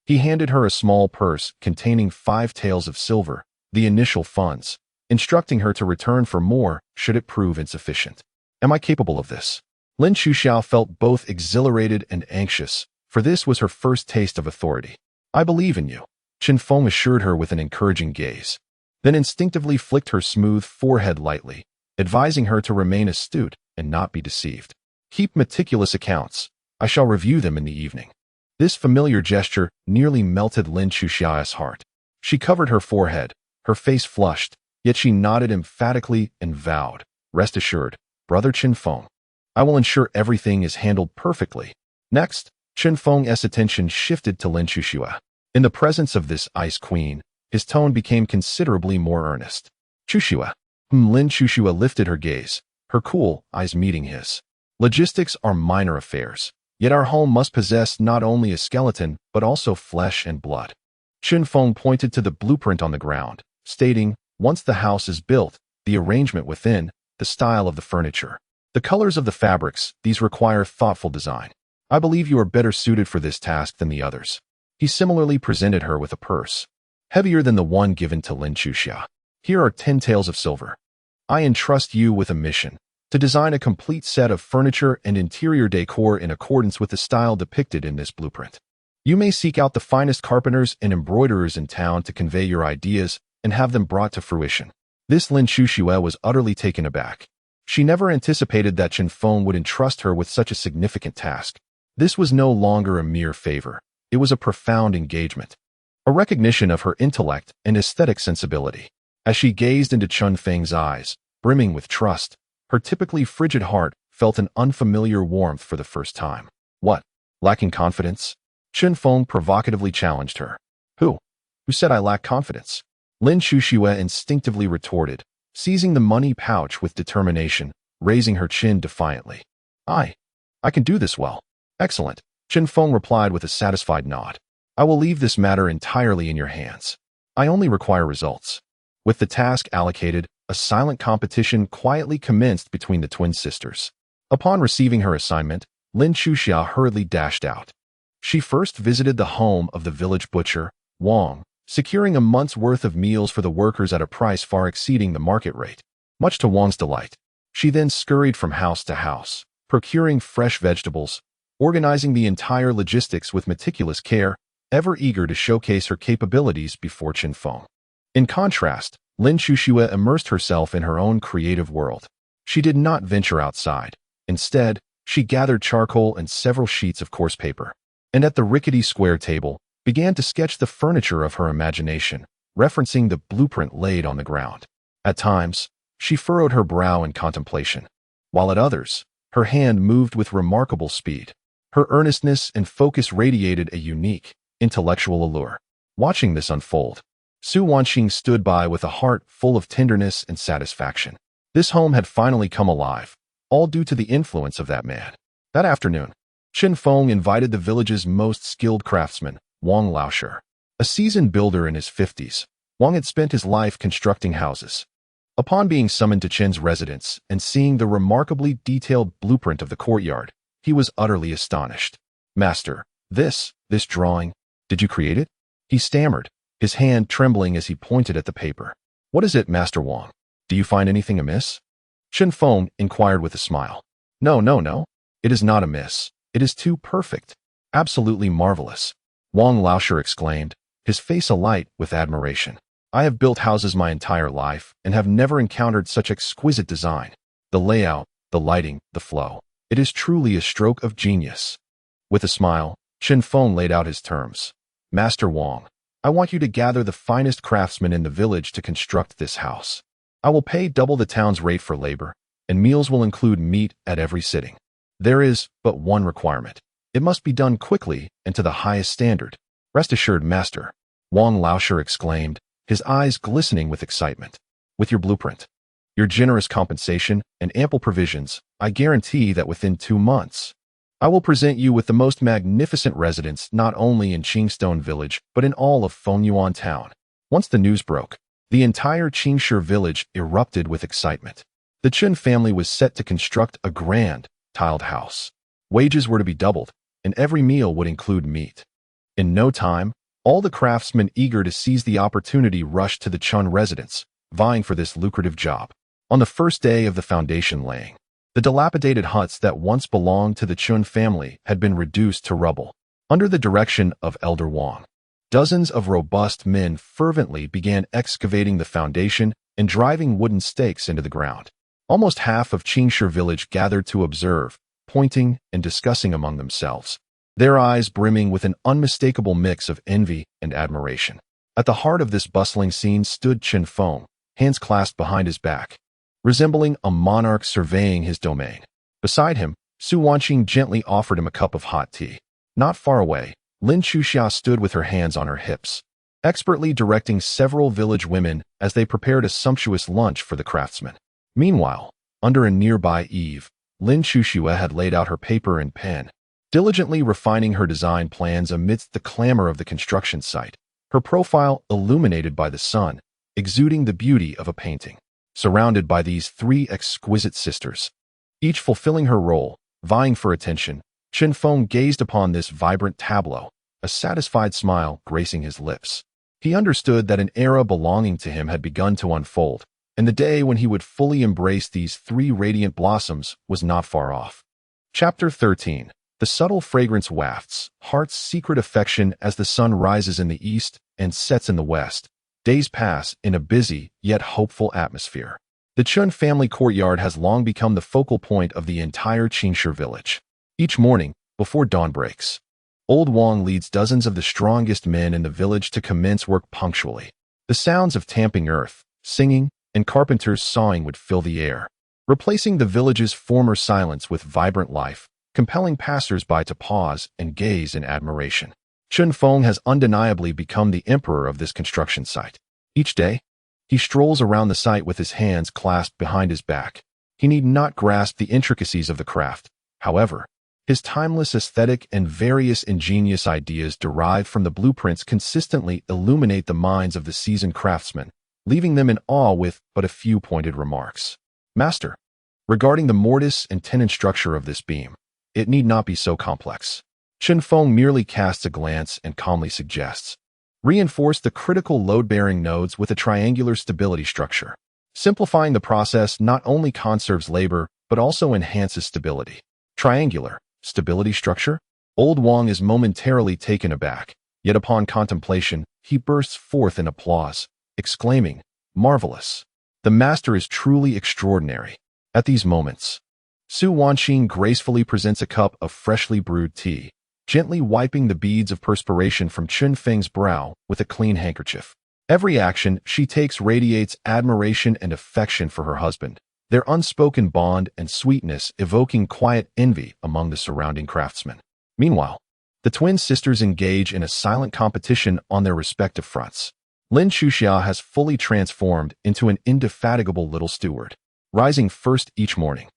He handed her a small purse containing 5 taels of silver, the initial funds, instructing her to return for more should it prove insufficient. Am I capable of this? Lin Chuxiao felt both exhilarated and anxious, for this was her first taste of authority. I believe in you, Chen Feng assured her with an encouraging gaze, then instinctively flicked her smooth forehead lightly, advising her to remain astute and not be deceived. Keep meticulous accounts. I shall review them in the evening. This familiar gesture nearly melted Lin Chuxia's heart. She covered her forehead, her face flushed, yet she nodded emphatically and vowed, rest assured, Brother Chen Feng, I will ensure everything is handled perfectly. Next, Chen Feng's attention shifted to Lin Chuxia. In the presence of this ice queen, his tone became considerably more earnest. Chuxia. Lin Chuxia lifted her gaze, her cool eyes meeting his. Logistics are minor affairs, yet our home must possess not only a skeleton, but also flesh and blood. Chen Feng pointed to the blueprint on the ground, stating, once the house is built, the arrangement within, the style of the furniture, the colors of the fabrics, these require thoughtful design. I believe you are better suited for this task than the others. He similarly presented her with a purse, heavier than the one given to Lin Chuxia. Here are 10 taels of silver. I entrust you with a mission to design a complete set of furniture and interior decor in accordance with the style depicted in this blueprint. You may seek out the finest carpenters and embroiderers in town to convey your ideas and have them brought to fruition. This Lin Chuxia was utterly taken aback. She never anticipated that Chen Feng would entrust her with such a significant task. This was no longer a mere favor. It was a profound engagement, a recognition of her intellect and aesthetic sensibility. As she gazed into Chen Feng's eyes, brimming with trust, her typically frigid heart felt an unfamiliar warmth for the first time. What? Lacking confidence? Chen Feng provocatively challenged her. Who said I lack confidence? Lin Chuxia instinctively retorted, seizing the money pouch with determination, raising her chin defiantly. I can do this well. Excellent, Chen Feng replied with a satisfied nod. I will leave this matter entirely in your hands. I only require results. With the task allocated, a silent competition quietly commenced between the twin sisters. Upon receiving her assignment, Lin Chuxia hurriedly dashed out. She first visited the home of the village butcher, Wang, securing a month's worth of meals for the workers at a price far exceeding the market rate. Much to Wang's delight, she then scurried from house to house, procuring fresh vegetables, organizing the entire logistics with meticulous care, ever eager to showcase her capabilities before Chen Feng. In contrast, Lin Chuxia immersed herself in her own creative world. She did not venture outside. Instead, she gathered charcoal and several sheets of coarse paper, and at the rickety square table, began to sketch the furniture of her imagination, referencing the blueprint laid on the ground. At times, she furrowed her brow in contemplation, while at others, her hand moved with remarkable speed. Her earnestness and focus radiated a unique, intellectual allure. Watching this unfold, Su Wanxing stood by with a heart full of tenderness and satisfaction. This home had finally come alive, all due to the influence of that man. That afternoon, Chen Feng invited the village's most skilled craftsman, Wang Laosher. A seasoned builder in his 50s, Wang had spent his life constructing houses. Upon being summoned to Chen's residence and seeing the remarkably detailed blueprint of the courtyard, he was utterly astonished. Master, this drawing, did you create it? He stammered, his hand trembling as he pointed at the paper. What is it, Master Wang? Do you find anything amiss? Chen Feng inquired with a smile. No. It is not amiss. It is too perfect. Absolutely marvelous. Wang Laosher exclaimed, his face alight with admiration. I have built houses my entire life and have never encountered such exquisite design. The layout, the lighting, the flow. It is truly a stroke of genius. With a smile, Chen Feng laid out his terms. Master Wang, I want you to gather the finest craftsmen in the village to construct this house. I will pay double the town's rate for labor, and meals will include meat at every sitting. There is but one requirement. It must be done quickly and to the highest standard. Rest assured, Master, Wang Laosher exclaimed, his eyes glistening with excitement. With your blueprint, your generous compensation, and ample provisions, I guarantee that within 2 months, I will present you with the most magnificent residence not only in Qingstone Village, but in all of Fengyuan Town. Once the news broke, the entire Qingshi village erupted with excitement. The Chen family was set to construct a grand, tiled house. Wages were to be doubled, and every meal would include meat. In no time, all the craftsmen eager to seize the opportunity rushed to the Chen residence, vying for this lucrative job. On the first day of the foundation laying, the dilapidated huts that once belonged to the Chen family had been reduced to rubble. Under the direction of Elder Wang, dozens of robust men fervently began excavating the foundation and driving wooden stakes into the ground. Almost half of Qingshi village gathered to observe, pointing and discussing among themselves, their eyes brimming with an unmistakable mix of envy and admiration. At the heart of this bustling scene stood Chen Feng, hands clasped behind his back, resembling a monarch surveying his domain. Beside him, Su Wanxing gently offered him a cup of hot tea. Not far away, Lin Chuxia stood with her hands on her hips, expertly directing several village women as they prepared a sumptuous lunch for the craftsmen. Meanwhile, under a nearby eave, Lin Chuxia had laid out her paper and pen, diligently refining her design plans amidst the clamor of the construction site, her profile illuminated by the sun, exuding the beauty of a painting. Surrounded by these 3 exquisite sisters, each fulfilling her role, vying for attention, Chen Feng gazed upon this vibrant tableau, a satisfied smile gracing his lips. He understood that an era belonging to him had begun to unfold, and the day when he would fully embrace these 3 radiant blossoms was not far off. Chapter 13. The subtle fragrance wafts, heart's secret affection as the sun rises in the east and sets in the west. Days pass in a busy, yet hopeful atmosphere. The Chun family courtyard has long become the focal point of the entire Qingshi village. Each morning, before dawn breaks, Old Wang leads dozens of the strongest men in the village to commence work punctually. The sounds of tamping earth, singing, and carpenters sawing would fill the air, replacing the village's former silence with vibrant life, compelling passers-by to pause and gaze in admiration. Chun Feng has undeniably become the emperor of this construction site. Each day, he strolls around the site with his hands clasped behind his back. He need not grasp the intricacies of the craft. However, his timeless aesthetic and various ingenious ideas derived from the blueprints consistently illuminate the minds of the seasoned craftsmen, leaving them in awe with but a few pointed remarks. Master, regarding the mortise and tenon structure of this beam, it need not be so complex. Chun Feng merely casts a glance and calmly suggests, reinforce the critical load-bearing nodes with a triangular stability structure. Simplifying the process not only conserves labor, but also enhances stability. Triangular stability structure? Old Wang is momentarily taken aback, yet upon contemplation, he bursts forth in applause, exclaiming, "Marvelous! The master is truly extraordinary." At these moments, Su Wanqing gracefully presents a cup of freshly brewed tea, gently wiping the beads of perspiration from Chun Feng's brow with a clean handkerchief. Every action she takes radiates admiration and affection for her husband, their unspoken bond and sweetness evoking quiet envy among the surrounding craftsmen. Meanwhile, the twin sisters engage in a silent competition on their respective fronts. Lin Chuxia has fully transformed into an indefatigable little steward, rising first each morning.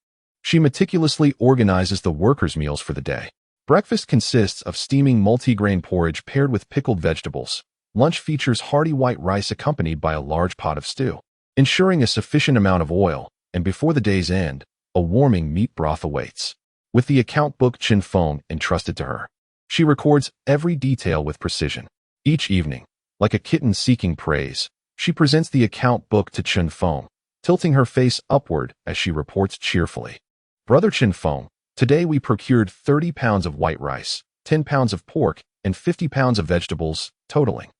She meticulously organizes the workers' meals for the day. Breakfast consists of steaming multigrain porridge paired with pickled vegetables. Lunch features hearty white rice accompanied by a large pot of stew, ensuring a sufficient amount of oil, and before the day's end, a warming meat broth awaits. With the account book Chun Feng entrusted to her, she records every detail with precision. Each evening, like a kitten seeking praise, she presents the account book to Chun Feng, tilting her face upward as she reports cheerfully. Brother Chun Feng, today we procured 30 pounds of white rice, 10 pounds of pork, and 50 pounds of vegetables, totaling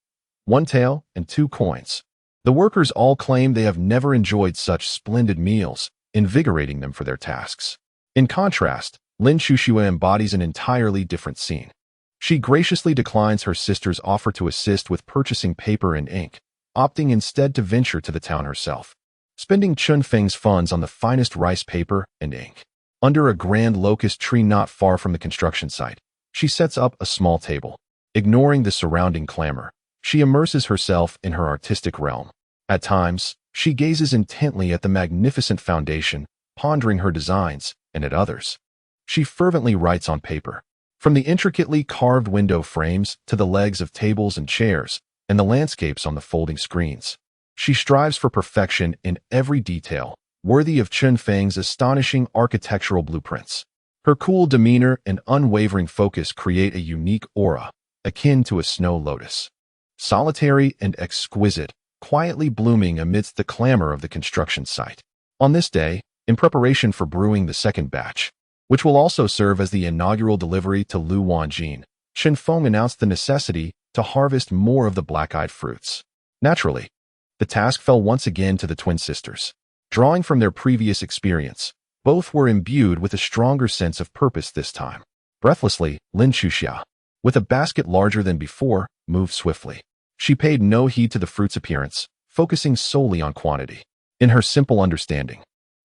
1 tael and 2 coins. The workers all claim they have never enjoyed such splendid meals, invigorating them for their tasks. In contrast, Lin Chuxia embodies an entirely different scene. She graciously declines her sister's offer to assist with purchasing paper and ink, opting instead to venture to the town herself, spending Chun Feng's funds on the finest rice paper and ink. Under a grand locust tree not far from the construction site, she sets up a small table. Ignoring the surrounding clamor, she immerses herself in her artistic realm. At times, she gazes intently at the magnificent foundation, pondering her designs, and at others, she fervently writes on paper. From the intricately carved window frames to the legs of tables and chairs, and the landscapes on the folding screens, she strives for perfection in every detail, worthy of Chun Feng's astonishing architectural blueprints. Her cool demeanor and unwavering focus create a unique aura, akin to a snow lotus. Solitary and exquisite, quietly blooming amidst the clamor of the construction site. On this day, in preparation for brewing the second batch, which will also serve as the inaugural delivery to Lu Wanjin, Chun Feng announced the necessity to harvest more of the black-eyed fruits. Naturally, the task fell once again to the twin sisters. Drawing from their previous experience, both were imbued with a stronger sense of purpose this time. Breathlessly, Lin Chuxia, with a basket larger than before, moved swiftly. She paid no heed to the fruit's appearance, focusing solely on quantity. In her simple understanding,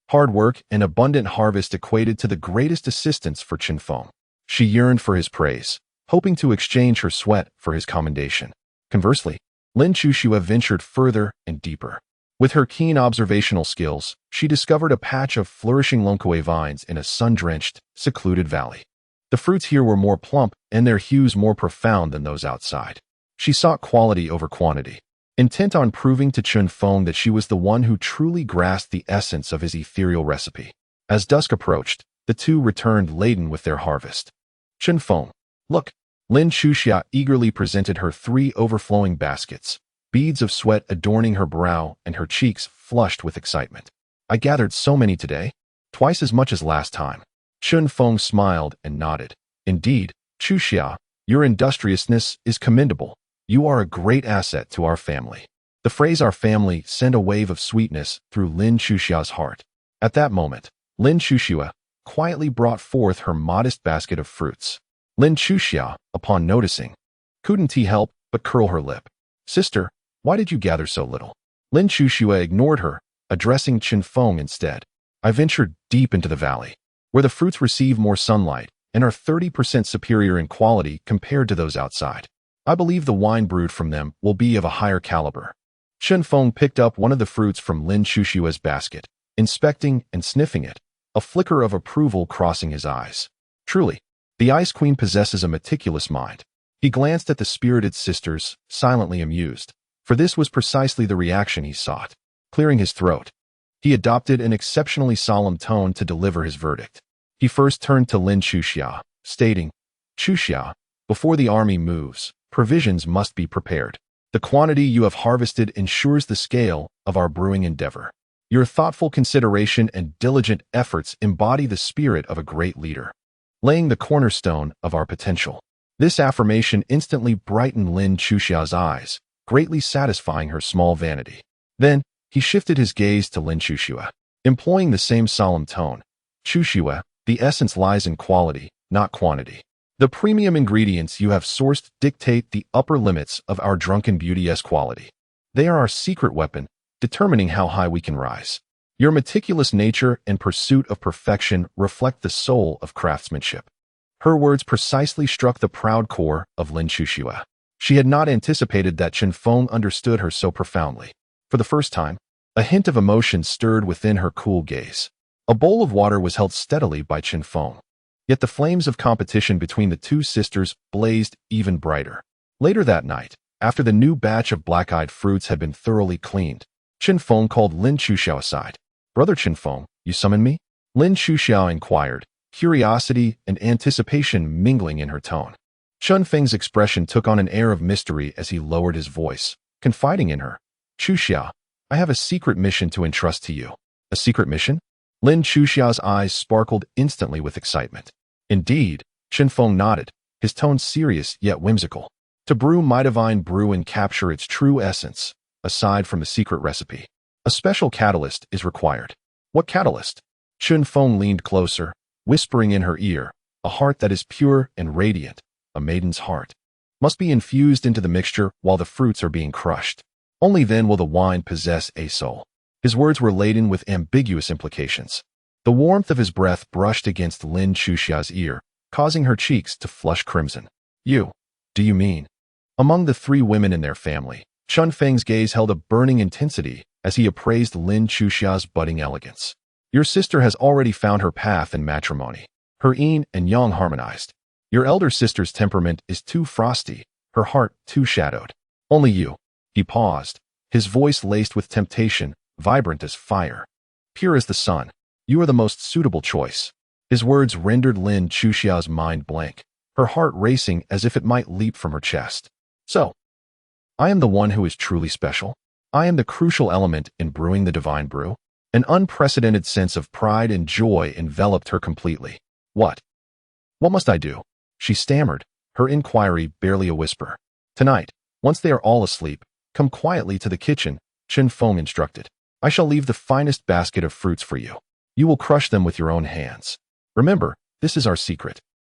hard work and abundant harvest equated to the greatest assistance for Chun Feng. She yearned for his praise, hoping to exchange her sweat for his commendation. Conversely, Lin Chuxia ventured further and deeper. With her keen observational skills, she discovered a patch of flourishing lonquoy vines in a sun-drenched, secluded valley. The fruits here were more plump and their hues more profound than those outside. She sought quality over quantity, intent on proving to Chun Feng that she was the one who truly grasped the essence of his ethereal recipe. As dusk approached, the two returned laden with their harvest. Chun Feng, look, Lin Chuxia eagerly presented her 3 overflowing baskets, beads of sweat adorning her brow and her cheeks flushed with excitement. I gathered so many today, twice as much as last time. Chun Feng smiled and nodded. Indeed, Chuxia, your industriousness is commendable. You are a great asset to our family. The phrase our family sent a wave of sweetness through Lin Chuxia's heart. At that moment, Lin Chuxia quietly brought forth her modest basket of fruits. Lin Chuxia, upon noticing, couldn't help but curl her lip. Sister, why did you gather so little? Lin Chuxia ignored her, addressing Chun Feng instead. I ventured deep into the valley, where the fruits receive more sunlight and are 30% superior in quality compared to those outside. I believe the wine brewed from them will be of a higher caliber. Chun Feng picked up one of the fruits from Lin Chuxia's basket, inspecting and sniffing it, a flicker of approval crossing his eyes. Truly, the Ice Queen possesses a meticulous mind. He glanced at the spirited sisters, silently amused, for this was precisely the reaction he sought. Clearing his throat, he adopted an exceptionally solemn tone to deliver his verdict. He first turned to Lin Chuxia, stating, Chuxia, before the army moves, provisions must be prepared. The quantity you have harvested ensures the scale of our brewing endeavor. Your thoughtful consideration and diligent efforts embody the spirit of a great leader, laying the cornerstone of our potential. This affirmation instantly brightened Lin Chuxia's eyes, greatly satisfying her small vanity. Then, he shifted his gaze to Lin Chuxia, employing the same solemn tone. Chuxia, the essence lies in quality, not quantity. The premium ingredients you have sourced dictate the upper limits of our drunken beauty's quality. They are our secret weapon, determining how high we can rise. Your meticulous nature and pursuit of perfection reflect the soul of craftsmanship. Her words precisely struck the proud core of Lin Chuxia. She had not anticipated that Chun Feng understood her so profoundly. For the first time, a hint of emotion stirred within her cool gaze. A bowl of water was held steadily by Chun Feng. Yet the flames of competition between the two sisters blazed even brighter. Later that night, after the new batch of black-eyed fruits had been thoroughly cleaned, Chun Feng called Lin Chuxia aside. Brother Chun Feng, you summon me? Lin Chuxia inquired, curiosity and anticipation mingling in her tone. Chun Feng's expression took on an air of mystery as he lowered his voice, confiding in her. Chuxia, I have a secret mission to entrust to you. A secret mission? Lin Chuxia's eyes sparkled instantly with excitement. Indeed, Chun Feng nodded, his tone serious yet whimsical. To brew my divine brew and capture its true essence, aside from the secret recipe, a special catalyst is required. What catalyst? Chun Feng leaned closer, whispering in her ear, a heart that is pure and radiant, a maiden's heart, must be infused into the mixture while the fruits are being crushed. Only then will the wine possess a soul. His words were laden with ambiguous implications. The warmth of his breath brushed against Lin Chuxia's ear, causing her cheeks to flush crimson. You, do you mean? Among the 3 women in their family, Chun Feng's gaze held a burning intensity as he appraised Lin Chuxia's budding elegance. Your sister has already found her path in matrimony. Her yin and yang harmonized. Your elder sister's temperament is too frosty, her heart too shadowed. Only you. He paused, his voice laced with temptation, vibrant as fire. Pure as the sun, you are the most suitable choice. His words rendered Lin Chuxia's mind blank, her heart racing as if it might leap from her chest. So, I am the one who is truly special. I am the crucial element in brewing the divine brew. An unprecedented sense of pride and joy enveloped her completely. What must I do? She stammered, her inquiry barely a whisper. Tonight, once they are all asleep, come quietly to the kitchen, Chun Feng instructed. I shall leave the finest basket of fruits for you. You will crush them with your own hands. Remember, this is our secret.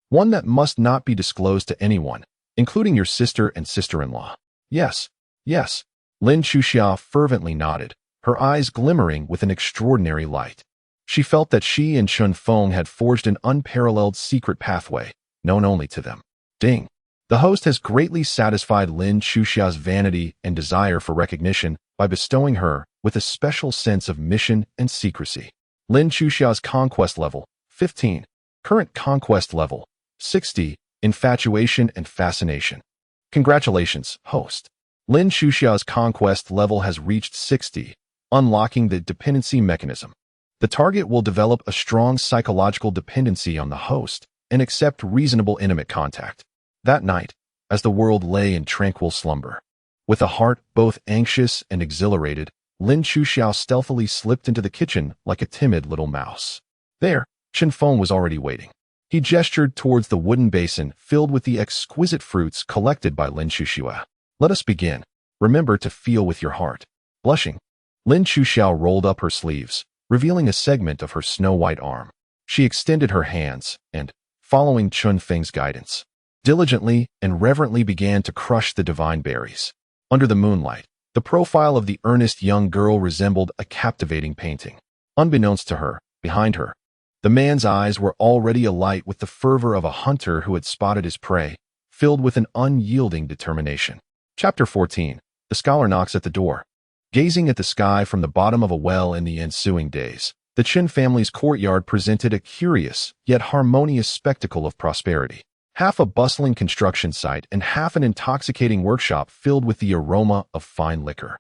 One that must not be disclosed to anyone, including your sister and sister-in-law. Yes, yes. Lin Chuxia fervently nodded, her eyes glimmering with an extraordinary light. She felt that she and Chun Feng had forged an unparalleled secret pathway, known only to them. Ding. The host has greatly satisfied Lin Chuxia's vanity and desire for recognition by bestowing her with a special sense of mission and secrecy. Lin Chuxia's conquest level, 15. Current conquest level, 60. Infatuation and fascination. Congratulations, host. Lin Chuxia's conquest level has reached 60, unlocking the dependency mechanism. The target will develop a strong psychological dependency on the host and accept reasonable intimate contact. That night, as the world lay in tranquil slumber, with a heart both anxious and exhilarated, Lin Chuxiao stealthily slipped into the kitchen like a timid little mouse. There, Chen Feng was already waiting. He gestured towards the wooden basin filled with the exquisite fruits collected by Lin Chuxiao. Let us begin. Remember to feel with your heart. Blushing, Lin Chuxiao rolled up her sleeves, revealing a segment of her snow-white arm. She extended her hands and, following Chun Feng's guidance, diligently and reverently began to crush the divine berries. Under the moonlight, the profile of the earnest young girl resembled a captivating painting. Unbeknownst to her, behind her, the man's eyes were already alight with the fervor of a hunter who had spotted his prey, filled with an unyielding determination. Chapter 14. The scholar knocks at the door. Gazing at the sky from the bottom of a well in the ensuing days, the Chen family's courtyard presented a curious, yet harmonious spectacle of prosperity. Half a bustling construction site and half an intoxicating workshop filled with the aroma of fine liquor.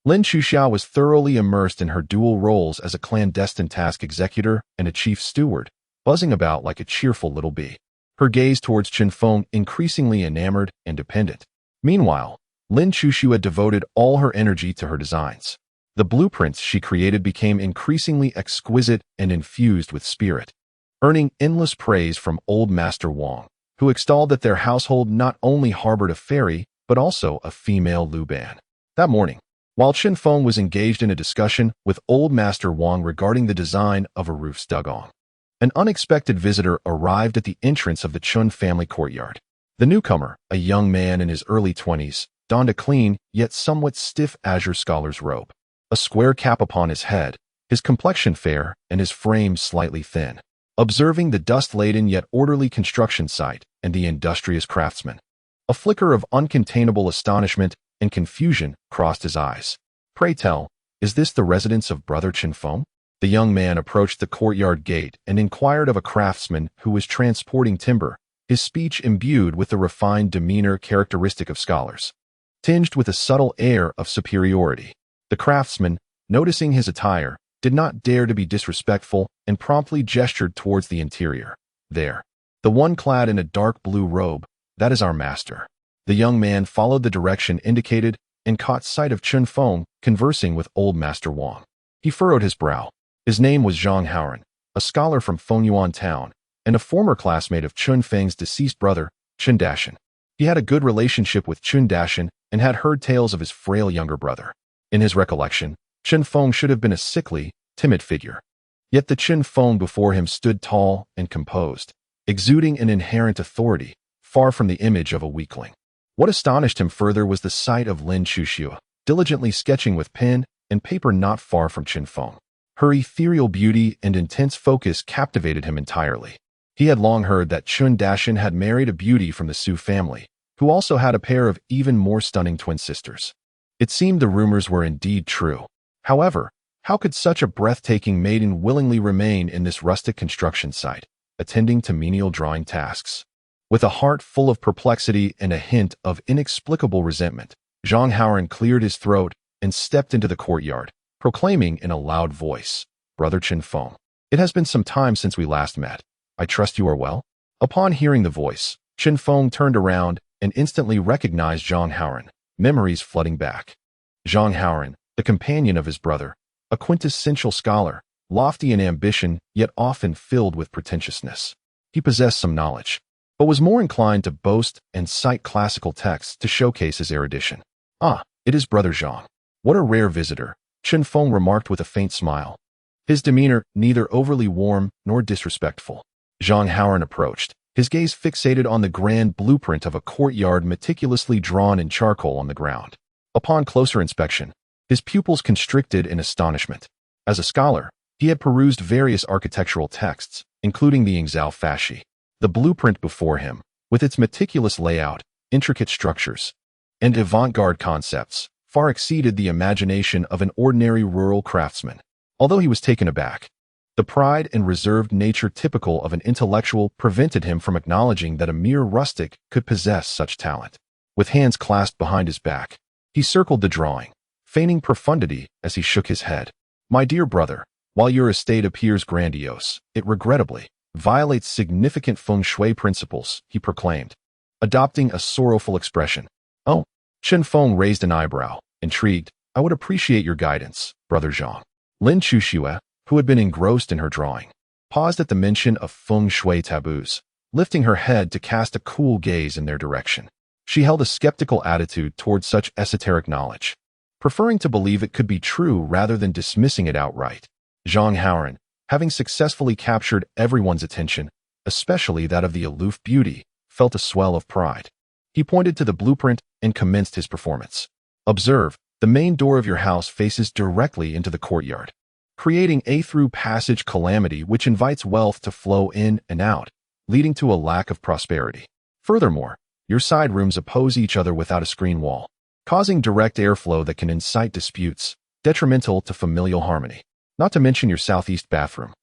Lin Chuxiao was thoroughly immersed in her dual roles as a clandestine task executor and a chief steward, buzzing about like a cheerful little bee. Her gaze towards Chen Feng increasingly enamored and dependent. Meanwhile, Lin Chuxiao had devoted all her energy to her designs. The blueprints she created became increasingly exquisite and infused with spirit, earning endless praise from old Master Wang, who extolled that their household not only harbored a fairy, but also a female Lu Ban. That morning, while Chen Feng was engaged in a discussion with old Master Wang regarding the design of a roof's dugong, an unexpected visitor arrived at the entrance of the Chun family courtyard. The newcomer, a young man in his early 20s, donned a clean, yet somewhat stiff azure scholar's robe, a square cap upon his head, his complexion fair and his frame slightly thin. Observing the dust-laden yet orderly construction site and the industrious craftsman, a flicker of uncontainable astonishment and confusion crossed his eyes. Pray tell, is this the residence of Brother Chen Feng? The young man approached the courtyard gate and inquired of a craftsman who was transporting timber, his speech imbued with the refined demeanor characteristic of scholars, tinged with a subtle air of superiority. The craftsman, noticing his attire, did not dare to be disrespectful and promptly gestured towards the interior. There, the one clad in a dark blue robe, that is our master. The young man followed the direction indicated and caught sight of Chen Feng conversing with old Master Wang. He furrowed his brow. His name was Zhang Haoran, a scholar from Fengyuan town, and a former classmate of Chun Feng's deceased brother, Chun Dashan. He had a good relationship with Chun Dashan and had heard tales of his frail younger brother. In his recollection, Chen Feng should have been a sickly, timid figure. Yet the Chen Feng before him stood tall and composed, exuding an inherent authority, far from the image of a weakling. What astonished him further was the sight of Lin Chuxiao, diligently sketching with pen and paper not far from Chen Feng. Her ethereal beauty and intense focus captivated him entirely. He had long heard that Chun Dashan had married a beauty from the Su family, who also had a pair of even more stunning twin sisters. It seemed the rumors were indeed true. However, how could such a breathtaking maiden willingly remain in this rustic construction site, attending to menial drawing tasks? With a heart full of perplexity and a hint of inexplicable resentment, Zhang Haoran cleared his throat and stepped into the courtyard, proclaiming in a loud voice, "Brother Chen Feng, it has been some time since we last met. I trust you are well?" Upon hearing the voice, Chen Feng turned around and instantly recognized Zhang Haoran, memories flooding back. Zhang Haoran, the companion of his brother, a quintessential scholar, lofty in ambition yet often filled with pretentiousness. He possessed some knowledge, but was more inclined to boast and cite classical texts to showcase his erudition. "Ah, it is Brother Zhang. What a rare visitor," Chen Feng remarked with a faint smile, his demeanor neither overly warm nor disrespectful. Zhang Haoran approached, his gaze fixated on the grand blueprint of a courtyard meticulously drawn in charcoal on the ground. Upon closer inspection, his pupils constricted in astonishment. As a scholar, he had perused various architectural texts, including the Yingzhou Fashi. The blueprint before him, with its meticulous layout, intricate structures, and avant-garde concepts, far exceeded the imagination of an ordinary rural craftsman. Although he was taken aback, the pride and reserved nature typical of an intellectual prevented him from acknowledging that a mere rustic could possess such talent. With hands clasped behind his back, he circled the drawing, feigning profundity as he shook his head. "My dear brother, while your estate appears grandiose, it regrettably violates significant feng shui principles," he proclaimed. adopting a sorrowful expression. Oh, Chen Feng raised an eyebrow, intrigued. I would appreciate your guidance, Brother Zhang. Lin Chuxue, who had been engrossed in her drawing, paused at the mention of feng shui taboos, lifting her head to cast a cool gaze in their direction. She held a skeptical attitude toward such esoteric knowledge, preferring to believe it could be true rather than dismissing it outright. Zhang Haoran, having successfully captured everyone's attention, especially that of the aloof beauty, felt a swell of pride. He pointed to the blueprint and commenced his performance. Observe, the main door of your house faces directly into the courtyard, creating a through passage calamity which invites wealth to flow in and out, leading to a lack of prosperity. Furthermore, your side rooms oppose each other without a screen wall, causing direct airflow that can incite disputes, detrimental to familial harmony. Not to mention your southeast bathroom,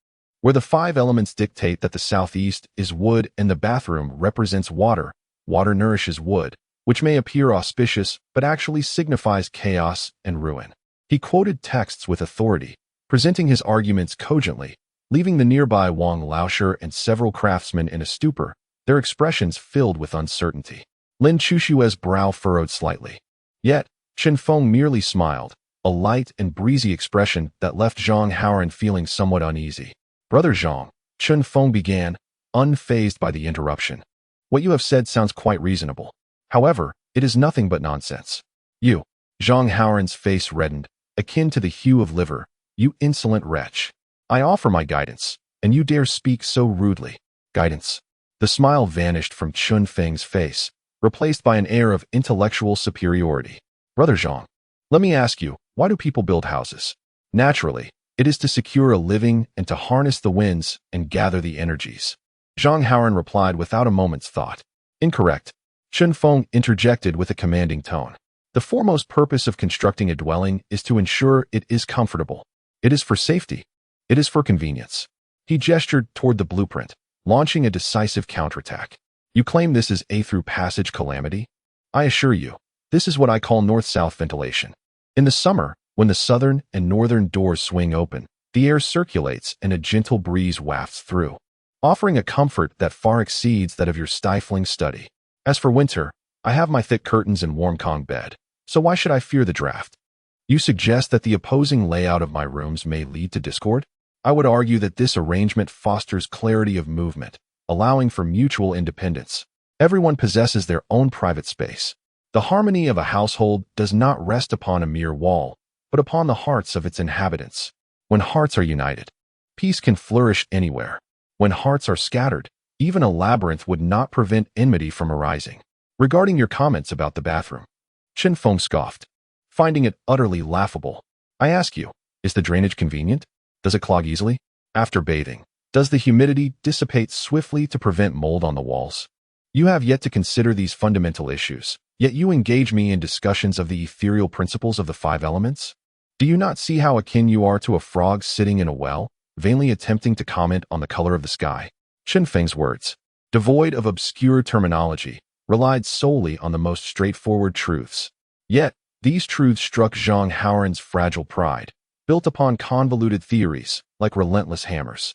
where the 5 elements dictate that the southeast is wood and the bathroom represents water. Water nourishes wood, which may appear auspicious but actually signifies chaos and ruin. He quoted texts with authority, presenting his arguments cogently, leaving the nearby Wang Laosher and several craftsmen in a stupor, their expressions filled with uncertainty. Lin Chuxue's brow furrowed slightly. Yet, Chen Feng merely smiled, a light and breezy expression that left Zhang Haoran feeling somewhat uneasy. Brother Zhang, Chen Feng began, unfazed by the interruption. What you have said sounds quite reasonable. However, it is nothing but nonsense. You, Zhang Haoran's face reddened, akin to the hue of liver. You insolent wretch. I offer my guidance, and you dare speak so rudely. Guidance. The smile vanished from Chen Feng's face, replaced by an air of intellectual superiority. Brother Zhang, let me ask you, why do people build houses? Naturally, it is to secure a living and to harness the winds and gather the energies. Zhang Haoran replied without a moment's thought. Incorrect. Chen Feng interjected with a commanding tone. The foremost purpose of constructing a dwelling is to ensure it is comfortable. It is for safety. It is for convenience. He gestured toward the blueprint, launching a decisive counterattack. You claim this is a through passage calamity? I assure you, this is what I call north-south ventilation. In the summer, when the southern and northern doors swing open, the air circulates and a gentle breeze wafts through, offering a comfort that far exceeds that of your stifling study. As for winter, I have my thick curtains and warm Kong bed, so why should I fear the draft? You suggest that the opposing layout of my rooms may lead to discord? I would argue that this arrangement fosters clarity of movement, allowing for mutual independence. Everyone possesses their own private space. The harmony of a household does not rest upon a mere wall, but upon the hearts of its inhabitants. When hearts are united, peace can flourish anywhere. When hearts are scattered, even a labyrinth would not prevent enmity from arising. Regarding your comments about the bathroom, Chen Feng scoffed, finding it utterly laughable. I ask you, is the drainage convenient? Does it clog easily? After bathing, does the humidity dissipate swiftly to prevent mold on the walls? You have yet to consider these fundamental issues, yet you engage me in discussions of the ethereal principles of the 5 elements? Do you not see how akin you are to a frog sitting in a well, vainly attempting to comment on the color of the sky? Chen Feng's words, devoid of obscure terminology, relied solely on the most straightforward truths. Yet, these truths struck Zhang Haoran's fragile pride, built upon convoluted theories, like relentless hammers.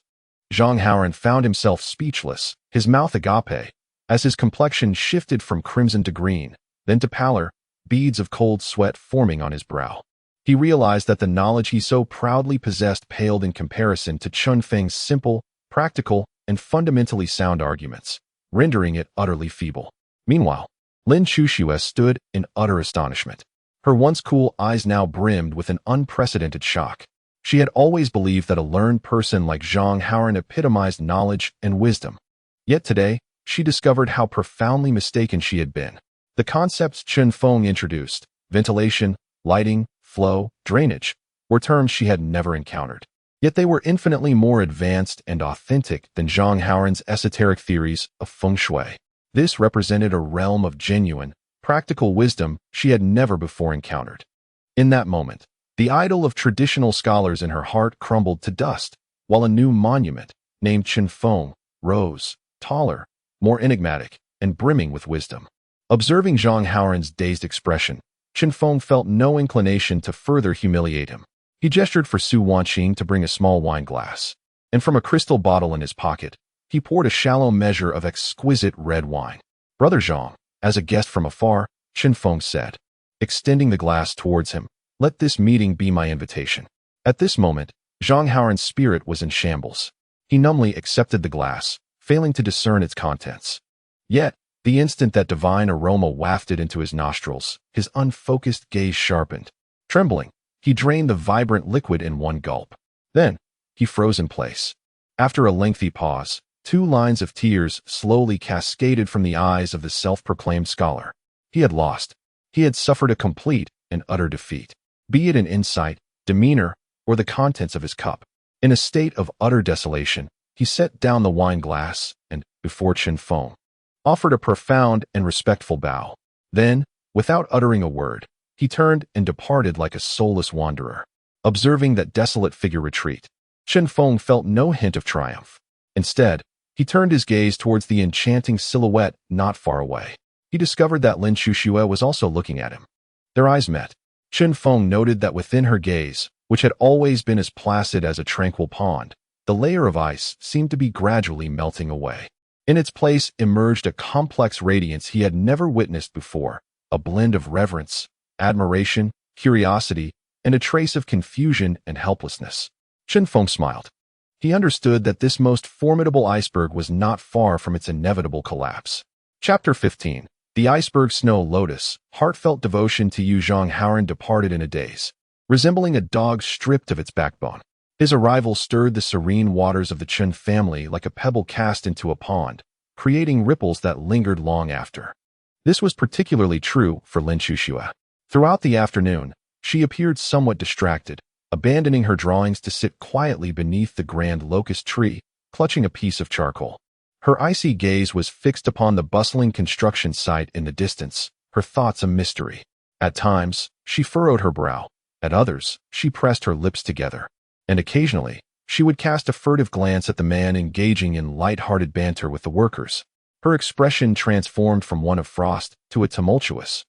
Zhang Haoran found himself speechless, his mouth agape, as his complexion shifted from crimson to green, then to pallor, beads of cold sweat forming on his brow. He realized that the knowledge he so proudly possessed paled in comparison to Chen Feng's simple, practical, and fundamentally sound arguments, rendering it utterly feeble. Meanwhile, Lin Chuxue stood in utter astonishment. Her once cool eyes now brimmed with an unprecedented shock. She had always believed that a learned person like Zhang Haoran epitomized knowledge and wisdom. Yet today, she discovered how profoundly mistaken she had been. The concepts Chen Feng introduced, ventilation, lighting, flow, drainage, were terms she had never encountered. Yet they were infinitely more advanced and authentic than Zhang Haoran's esoteric theories of feng shui. This represented a realm of genuine, practical wisdom she had never before encountered. In that moment, the idol of traditional scholars in her heart crumbled to dust, while a new monument, named Chen Feng, rose, taller, more enigmatic, and brimming with wisdom. Observing Zhang Haoran's dazed expression, Chen Feng felt no inclination to further humiliate him. He gestured for Su Wanqing to bring a small wine glass, and from a crystal bottle in his pocket, he poured a shallow measure of exquisite red wine. Brother Zhang, as a guest from afar, Chen Feng said, extending the glass towards him. Let this meeting be my invitation. At this moment, Zhang Haoran's spirit was in shambles. He numbly accepted the glass, failing to discern its contents. Yet, the instant that divine aroma wafted into his nostrils, his unfocused gaze sharpened. Trembling, he drained the vibrant liquid in one gulp. Then, he froze in place. After a lengthy pause, 2 lines of tears slowly cascaded from the eyes of the self-proclaimed scholar. He had lost. He had suffered a complete and utter defeat, be it in insight, demeanor, or the contents of his cup. In a state of utter desolation, he set down the wine glass and, before Chen Feng, offered a profound and respectful bow. Then, without uttering a word, he turned and departed like a soulless wanderer. Observing that desolate figure retreat, Chen Feng felt no hint of triumph. Instead, he turned his gaze towards the enchanting silhouette not far away. He discovered that Lin Chuxue was also looking at him. Their eyes met. Chen Feng noted that within her gaze, which had always been as placid as a tranquil pond, the layer of ice seemed to be gradually melting away. In its place emerged a complex radiance he had never witnessed before, a blend of reverence, admiration, curiosity, and a trace of confusion and helplessness. Chen Feng smiled. He understood that this most formidable iceberg was not far from its inevitable collapse. Chapter 15. The Iceberg Snow Lotus. Heartfelt devotion to Yu Zhang Haoran departed in a daze, resembling a dog stripped of its backbone. His arrival stirred the serene waters of the Chen family like a pebble cast into a pond, creating ripples that lingered long after. This was particularly true for Lin Chuxue. Throughout the afternoon, she appeared somewhat distracted, abandoning her drawings to sit quietly beneath the grand locust tree, clutching a piece of charcoal. Her icy gaze was fixed upon the bustling construction site in the distance, her thoughts a mystery. At times, she furrowed her brow. At others, she pressed her lips together. And occasionally, she would cast a furtive glance at the man engaging in light-hearted banter with the workers. Her expression transformed from one of frost to a tumultuous,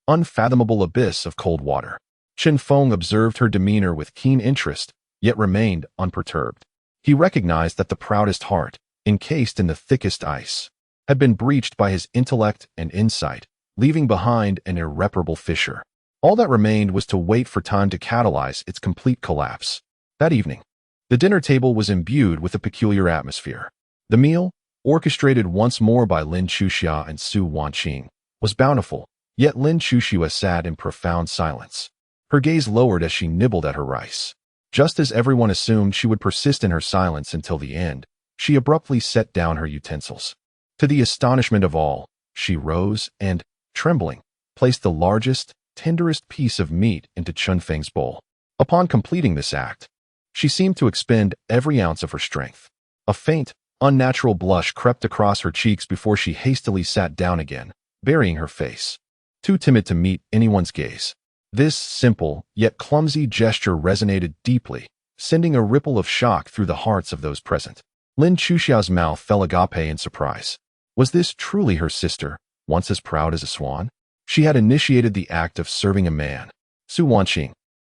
unfathomable abyss of cold water. Chen Feng observed her demeanor with keen interest, yet remained unperturbed. He recognized that the proudest heart, encased in the thickest ice, had been breached by his intellect and insight, leaving behind an irreparable fissure. All that remained was to wait for time to catalyze its complete collapse. That evening, the dinner table was imbued with a peculiar atmosphere. The meal, orchestrated once more by Lin Chuxue and Su Wanqing, was bountiful, yet Lin Chuxue sat in profound silence. Her gaze lowered as she nibbled at her rice. Just as everyone assumed she would persist in her silence until the end, she abruptly set down her utensils. To the astonishment of all, she rose and, trembling, placed the largest, tenderest piece of meat into Chen Feng's bowl. Upon completing this act, she seemed to expend every ounce of her strength. A faint, unnatural blush crept across her cheeks before she hastily sat down again, burying her face, too timid to meet anyone's gaze. This simple, yet clumsy gesture resonated deeply, sending a ripple of shock through the hearts of those present. Lin Chuxiao's mouth fell agape in surprise. Was this truly her sister, once as proud as a swan? She had initiated the act of serving a man. Su Wanqing,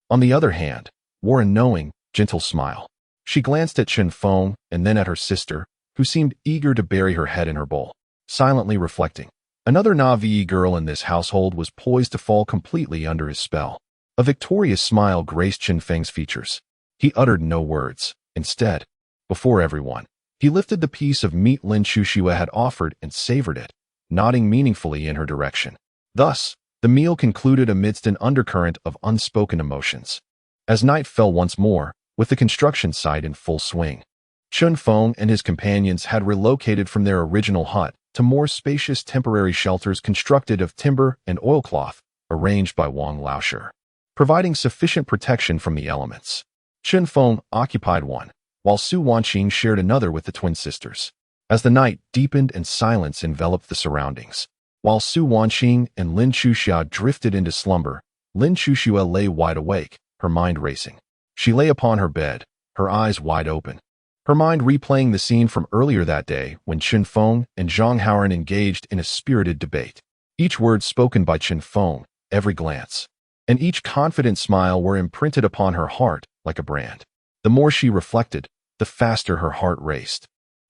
on the other hand, wore a knowing, gentle smile. She glanced at Chen Feng and then at her sister, who seemed eager to bury her head in her bowl, silently reflecting. Another Na'vi girl in this household was poised to fall completely under his spell. A victorious smile graced Chen Feng's features. He uttered no words. Instead, before everyone, he lifted the piece of meat Lin Chuxue had offered and savored it, nodding meaningfully in her direction. Thus, the meal concluded amidst an undercurrent of unspoken emotions. As night fell once more, with the construction site in full swing, Chen Feng and his companions had relocated from their original hut to more spacious temporary shelters constructed of timber and oilcloth, arranged by Wang Laosher, providing sufficient protection from the elements. Chen Feng occupied one, while Su Wanqing shared another with the twin sisters. As the night deepened and silence enveloped the surroundings, while Su Wanqing and Lin Chuxue drifted into slumber, Lin Chuxue lay wide awake, her mind racing. She lay upon her bed, her eyes wide open, her mind replaying the scene from earlier that day when Chen Feng and Zhang Haoran engaged in a spirited debate. Each word spoken by Chen Feng, every glance, and each confident smile were imprinted upon her heart like a brand. The more she reflected, the faster her heart raced.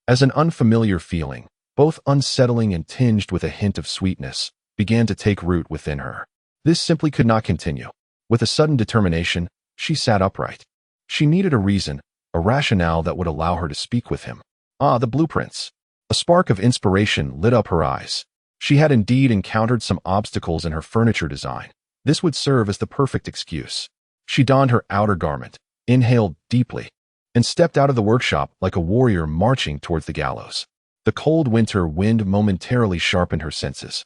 As an unfamiliar feeling, both unsettling and tinged with a hint of sweetness, began to take root within her. This simply could not continue. With a sudden determination, she sat upright. She needed a reason, a rationale that would allow her to speak with him. Ah, the blueprints. A spark of inspiration lit up her eyes. She had indeed encountered some obstacles in her furniture design. This would serve as the perfect excuse. She donned her outer garment, inhaled deeply, and stepped out of the workshop like a warrior marching towards the gallows. The cold winter wind momentarily sharpened her senses.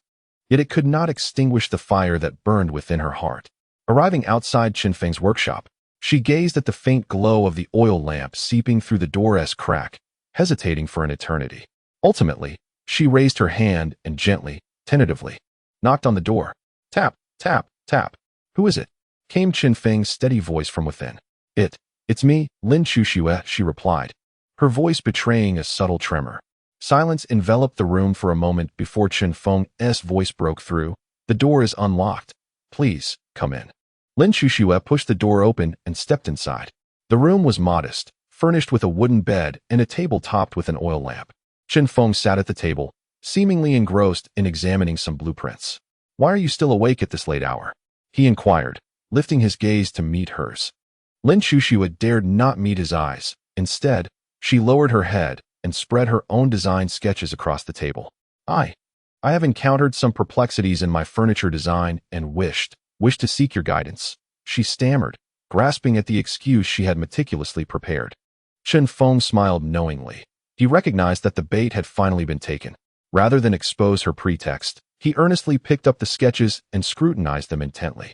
Yet it could not extinguish the fire that burned within her heart. Arriving outside Qinfeng's workshop, she gazed at the faint glow of the oil lamp seeping through the door-s crack, hesitating for an eternity. Ultimately, she raised her hand and gently, tentatively, knocked on the door. Tap, tap, tap. Who is it? Came Qinfeng's steady voice from within. It's me, Lin Chuxue, she replied, her voice betraying a subtle tremor. Silence enveloped the room for a moment before Qinfeng's voice broke through. The door is unlocked. Please, come in. Lin Chuxue pushed the door open and stepped inside. The room was modest, furnished with a wooden bed and a table topped with an oil lamp. Qinfeng sat at the table, seemingly engrossed in examining some blueprints. Why are you still awake at this late hour? He inquired, lifting his gaze to meet hers. Lin Chuxue dared not meet his eyes. Instead, she lowered her head and spread her own design sketches across the table. I have encountered some perplexities in my furniture design and wished to seek your guidance, she stammered, grasping at the excuse she had meticulously prepared. Qinfeng smiled knowingly. He recognized that the bait had finally been taken. Rather than expose her pretext, he earnestly picked up the sketches and scrutinized them intently.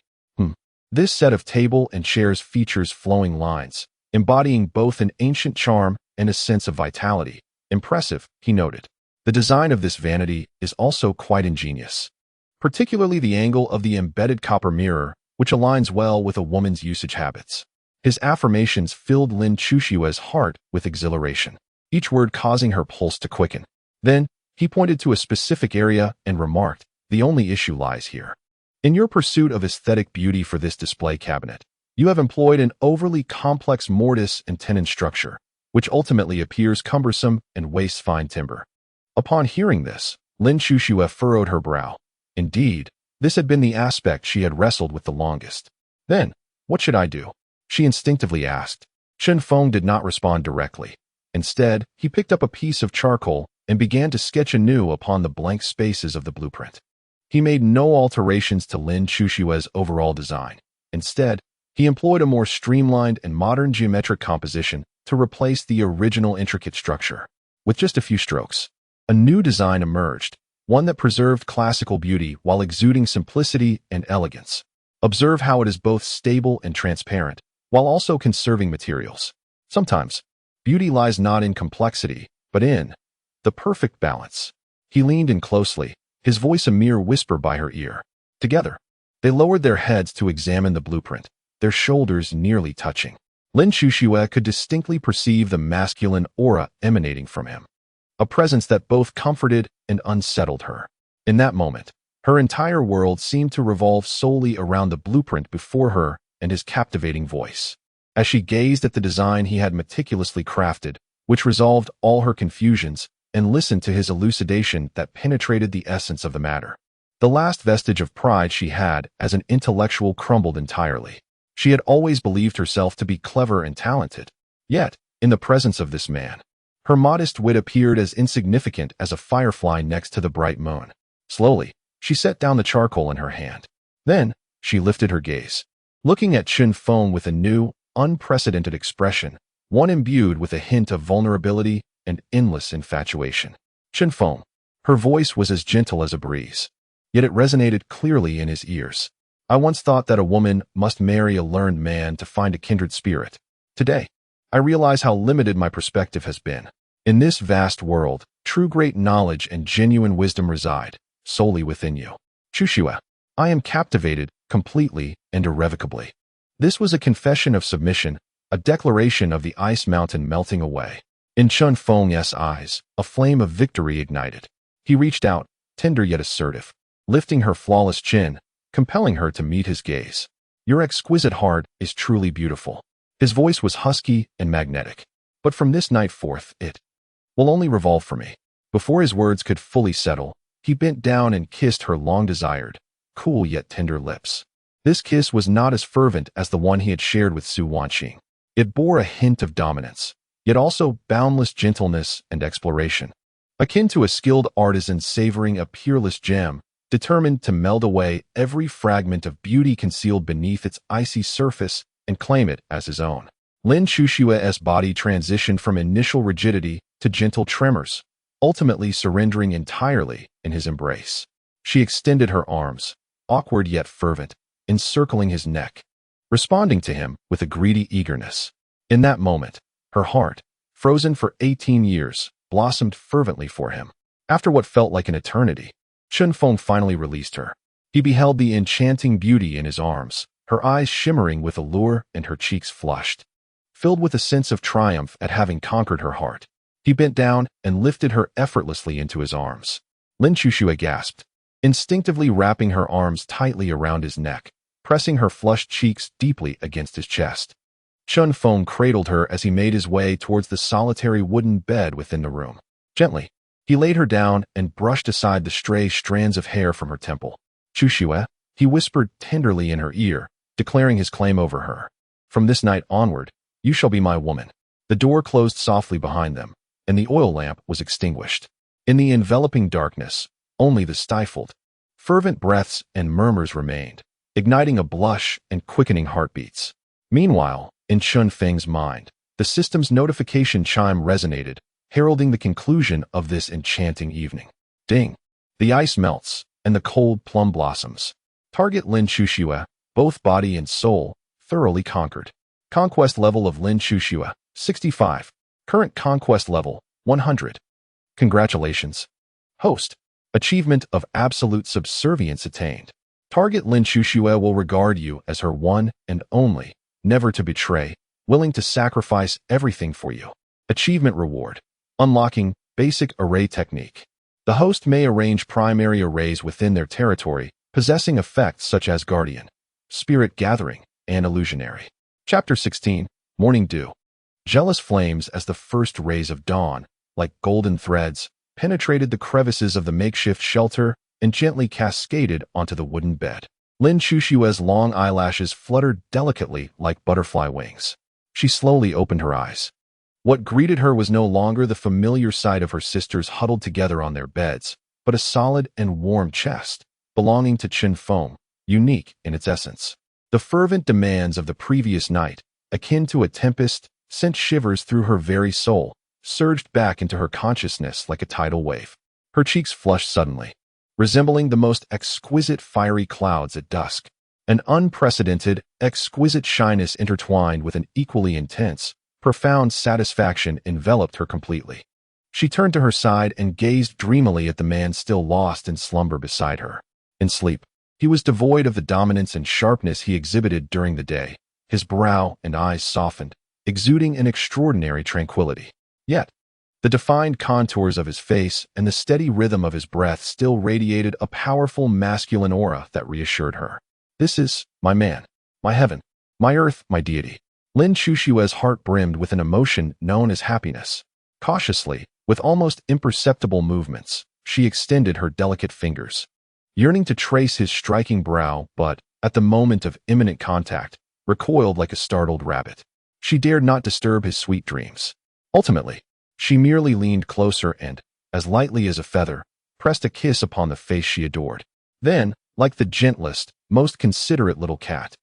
This set of table and chairs features flowing lines, embodying both an ancient charm and a sense of vitality. Impressive, he noted. The design of this vanity is also quite ingenious, particularly the angle of the embedded copper mirror, which aligns well with a woman's usage habits. His affirmations filled Lin Chuxue's heart with exhilaration, each word causing her pulse to quicken. Then, he pointed to a specific area and remarked, the only issue lies here. In your pursuit of aesthetic beauty for this display cabinet, you have employed an overly complex mortise and tenon structure, which ultimately appears cumbersome and wastes fine timber. Upon hearing this, Lin Chuxue furrowed her brow. Indeed, this had been the aspect she had wrestled with the longest. Then, what should I do? She instinctively asked. Qinfeng did not respond directly. Instead, he picked up a piece of charcoal and began to sketch anew upon the blank spaces of the blueprint. He made no alterations to Lin Chuxue's overall design. Instead, he employed a more streamlined and modern geometric composition to replace the original intricate structure. With just a few strokes, a new design emerged, one that preserved classical beauty while exuding simplicity and elegance. Observe how it is both stable and transparent, while also conserving materials. Sometimes, beauty lies not in complexity, but in the perfect balance. He leaned in closely, his voice a mere whisper by her ear. Together, they lowered their heads to examine the blueprint, their shoulders nearly touching. Lin Chuxue could distinctly perceive the masculine aura emanating from him, a presence that both comforted and unsettled her. In that moment, her entire world seemed to revolve solely around the blueprint before her and his captivating voice. As she gazed at the design he had meticulously crafted, which resolved all her confusions, and listened to his elucidation that penetrated the essence of the matter, the last vestige of pride she had as an intellectual crumbled entirely. She had always believed herself to be clever and talented. Yet, in the presence of this man, her modest wit appeared as insignificant as a firefly next to the bright moon. Slowly, she set down the charcoal in her hand. Then, she lifted her gaze, looking at Qinfeng with a new, unprecedented expression, one imbued with a hint of vulnerability and endless infatuation. Qinfeng. Her voice was as gentle as a breeze, yet it resonated clearly in his ears. I once thought that a woman must marry a learned man to find a kindred spirit. Today, I realize how limited my perspective has been. In this vast world, true great knowledge and genuine wisdom reside solely within you. Chuxue, I am captivated completely and irrevocably. This was a confession of submission, a declaration of the ice mountain melting away. In Qinfeng's eyes, a flame of victory ignited. He reached out, tender yet assertive, lifting her flawless chin, compelling her to meet his gaze. Your exquisite heart is truly beautiful. His voice was husky and magnetic. But from this night forth, it will only revolve for me. Before his words could fully settle, he bent down and kissed her long-desired, cool yet tender lips. This kiss was not as fervent as the one he had shared with Su Wanqing. It bore a hint of dominance, yet also boundless gentleness and exploration. Akin to a skilled artisan savoring a peerless gem, determined to meld away every fragment of beauty concealed beneath its icy surface and claim it as his own. Lin Chushua's body transitioned from initial rigidity to gentle tremors, ultimately surrendering entirely in his embrace. She extended her arms, awkward yet fervent, encircling his neck, responding to him with a greedy eagerness. In that moment, her heart, frozen for 18 years, blossomed fervently for him. After what felt like an eternity, Chun Feng finally released her. He beheld the enchanting beauty in his arms, her eyes shimmering with allure and her cheeks flushed. Filled with a sense of triumph at having conquered her heart, he bent down and lifted her effortlessly into his arms. Lin Chushua gasped, instinctively wrapping her arms tightly around his neck, pressing her flushed cheeks deeply against his chest. Chun Feng cradled her as he made his way towards the solitary wooden bed within the room. Gently, he laid her down and brushed aside the stray strands of hair from her temple. Chushua, he whispered tenderly in her ear, declaring his claim over her. From this night onward, you shall be my woman. The door closed softly behind them, and the oil lamp was extinguished. In the enveloping darkness, only the stifled, fervent breaths and murmurs remained, igniting a blush and quickening heartbeats. Meanwhile, in Chun Feng's mind, the system's notification chime resonated, heralding the conclusion of this enchanting evening. Ding! The ice melts, and the cold plum blossoms. Target Lin Chushua, both body and soul, thoroughly conquered. Conquest level of Lin Chushua, 65. Current conquest level, 100. Congratulations. Host. Achievement of absolute subservience attained. Target Lin Chushua will regard you as her one and only, never to betray, willing to sacrifice everything for you. Achievement reward. Unlocking basic array technique. The host may arrange primary arrays within their territory, possessing effects such as Guardian, Spirit Gathering, and Illusionary. Chapter 16, Morning Dew. Jealous flames as the first rays of dawn, like golden threads, penetrated the crevices of the makeshift shelter and gently cascaded onto the wooden bed. Lin Chushua's long eyelashes fluttered delicately like butterfly wings. She slowly opened her eyes. What greeted her was no longer the familiar sight of her sisters huddled together on their beds, but a solid and warm chest, belonging to Chun Feng, unique in its essence. The fervent demands of the previous night, akin to a tempest, sent shivers through her very soul, surged back into her consciousness like a tidal wave. Her cheeks flushed suddenly, resembling the most exquisite fiery clouds at dusk. An unprecedented, exquisite shyness intertwined with an equally intense, profound satisfaction enveloped her completely. She turned to her side and gazed dreamily at the man still lost in slumber beside her. In sleep, he was devoid of the dominance and sharpness he exhibited during the day, his brow and eyes softened, exuding an extraordinary tranquility. Yet, the defined contours of his face and the steady rhythm of his breath still radiated a powerful masculine aura that reassured her. This is my man, my heaven, my earth, my deity. Lin Chushua's heart brimmed with an emotion known as happiness. Cautiously, with almost imperceptible movements, she extended her delicate fingers, yearning to trace his striking brow, but, at the moment of imminent contact, recoiled like a startled rabbit. She dared not disturb his sweet dreams. Ultimately, she merely leaned closer and, as lightly as a feather, pressed a kiss upon the face she adored. Then, like the gentlest, most considerate little cat,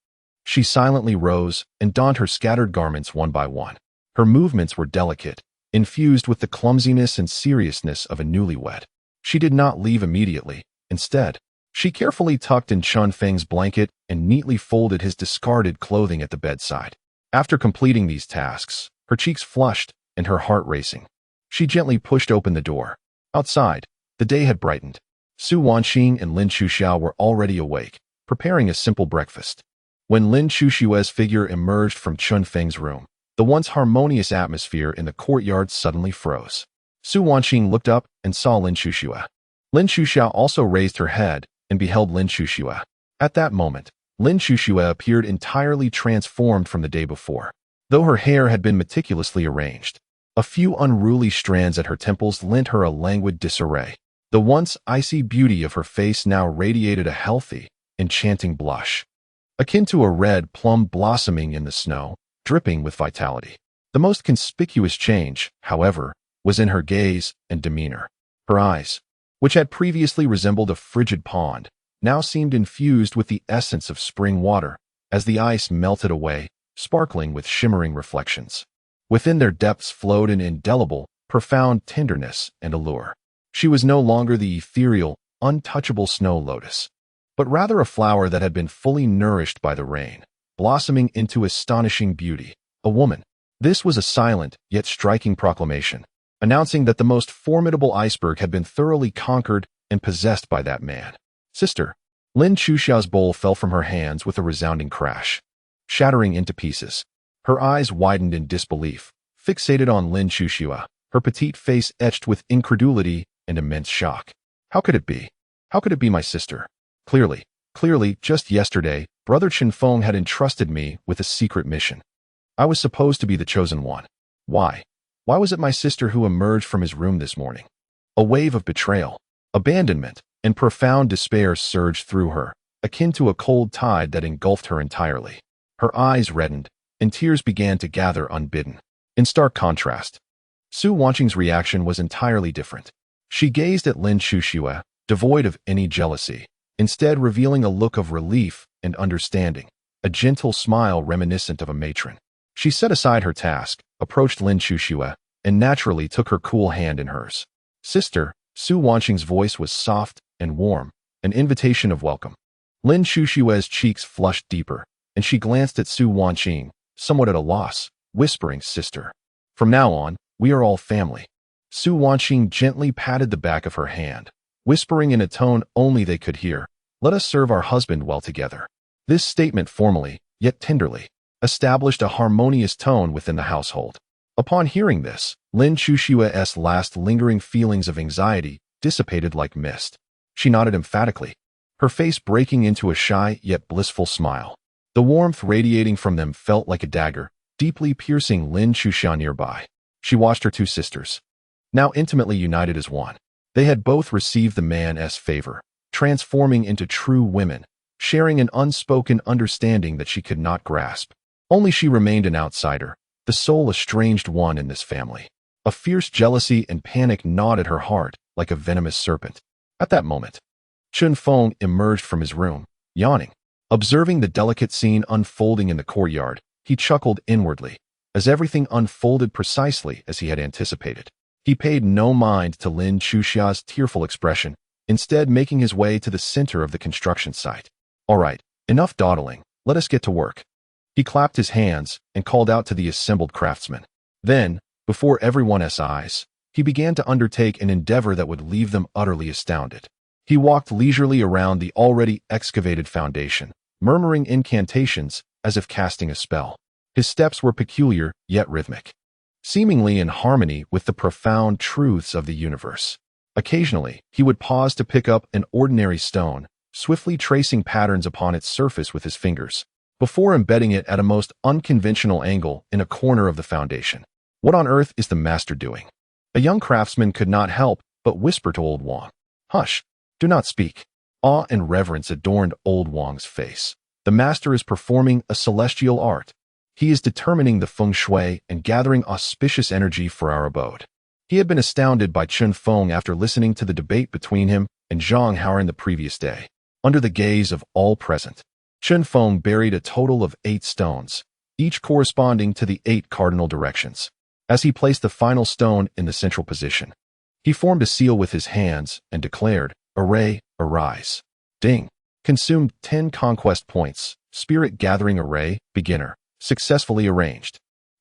she silently rose and donned her scattered garments one by one. Her movements were delicate, infused with the clumsiness and seriousness of a newlywed. She did not leave immediately. Instead, she carefully tucked in Chun Feng's blanket and neatly folded his discarded clothing at the bedside. After completing these tasks, her cheeks flushed and her heart racing, she gently pushed open the door. Outside, the day had brightened. Su Wanqing and Lin Chuxiao were already awake, preparing a simple breakfast. When Lin Chushua's figure emerged from Chun Feng's room, the once harmonious atmosphere in the courtyard suddenly froze. Su Wanqing looked up and saw Lin Chuxua. Lin Chuxiao also raised her head and beheld Lin Chuxua. At that moment, Lin Chuxua appeared entirely transformed from the day before. Though her hair had been meticulously arranged, A few unruly strands at her temples lent her a languid disarray. The once icy beauty of her face now radiated a healthy, enchanting blush, akin to a red plum blossoming in the snow, dripping with vitality. The most conspicuous change, however, was in her gaze and demeanor. Her eyes, which had previously resembled a frigid pond, now seemed infused with the essence of spring water, as the ice melted away, sparkling with shimmering reflections. Within their depths flowed an indelible, profound tenderness and allure. She was no longer the ethereal, untouchable snow lotus, but rather a flower that had been fully nourished by the rain, blossoming into astonishing beauty. A woman. This was a silent, yet striking proclamation, announcing that the most formidable iceberg had been thoroughly conquered and possessed by that man. Sister. Lin Chuxiao's bowl fell from her hands with a resounding crash, shattering into pieces. Her eyes widened in disbelief, fixated on Lin Chuxia, her petite face etched with incredulity and immense shock. How could it be? How could it be my sister? Clearly, just yesterday, Brother Qinfeng had entrusted me with a secret mission. I was supposed to be the chosen one. Why? Why was it my sister who emerged from his room this morning? A wave of betrayal, abandonment, and profound despair surged through her, akin to a cold tide that engulfed her entirely. Her eyes reddened, and tears began to gather unbidden. In stark contrast, Su Wanqing's reaction was entirely different. She gazed at Lin Chuxia, devoid of any jealousy, instead revealing a look of relief and understanding, a gentle smile reminiscent of a matron. She set aside her task, approached Lin Chuxia, and naturally took her cool hand in hers. Sister. Su Wanqing's voice was soft and warm, an invitation of welcome. Lin Chuxia's cheeks flushed deeper, and she glanced at Su Wanqing, somewhat at a loss, whispering, Sister. From now on, we are all family. Su Wanqing gently patted the back of her hand, whispering in a tone only they could hear, Let us serve our husband well together. This statement formally, yet tenderly, established a harmonious tone within the household. Upon hearing this, Lin Chuxia's last lingering feelings of anxiety dissipated like mist. She nodded emphatically, her face breaking into a shy yet blissful smile. The warmth radiating from them felt like a dagger, deeply piercing Lin Chuxia nearby. She watched her two sisters, now intimately united as one. They had both received the man's favor, transforming into true women, sharing an unspoken understanding that she could not grasp. Only she remained an outsider, the sole estranged one in this family. A fierce jealousy and panic gnawed at her heart like a venomous serpent. At that moment, Qinfeng emerged from his room, yawning. Observing the delicate scene unfolding in the courtyard, he chuckled inwardly, as everything unfolded precisely as he had anticipated. He paid no mind to Lin Chuxia's tearful expression, instead making his way to the center of the construction site. All right, enough dawdling, let us get to work. He clapped his hands and called out to the assembled craftsmen. Then, before everyone's eyes, he began to undertake an endeavor that would leave them utterly astounded. He walked leisurely around the already excavated foundation, murmuring incantations as if casting a spell. His steps were peculiar yet rhythmic, seemingly in harmony with the profound truths of the universe. Occasionally, he would pause to pick up an ordinary stone, swiftly tracing patterns upon its surface with his fingers, before embedding it at a most unconventional angle in a corner of the foundation. What on earth is the master doing? A young craftsman could not help but whisper to old Wang. Hush, do not speak. Awe and reverence adorned old Wang's face. The master is performing a celestial art. He is determining the feng shui and gathering auspicious energy for our abode. He had been astounded by Qinfeng after listening to the debate between him and Zhang Haoren the previous day. Under the gaze of all present, Qinfeng buried a total of 8 stones, each corresponding to the 8 cardinal directions. As he placed the final stone in the central position, he formed a seal with his hands and declared, Array, arise. Ding. Consumed 10 conquest points. Spirit gathering array, beginner. Successfully arranged.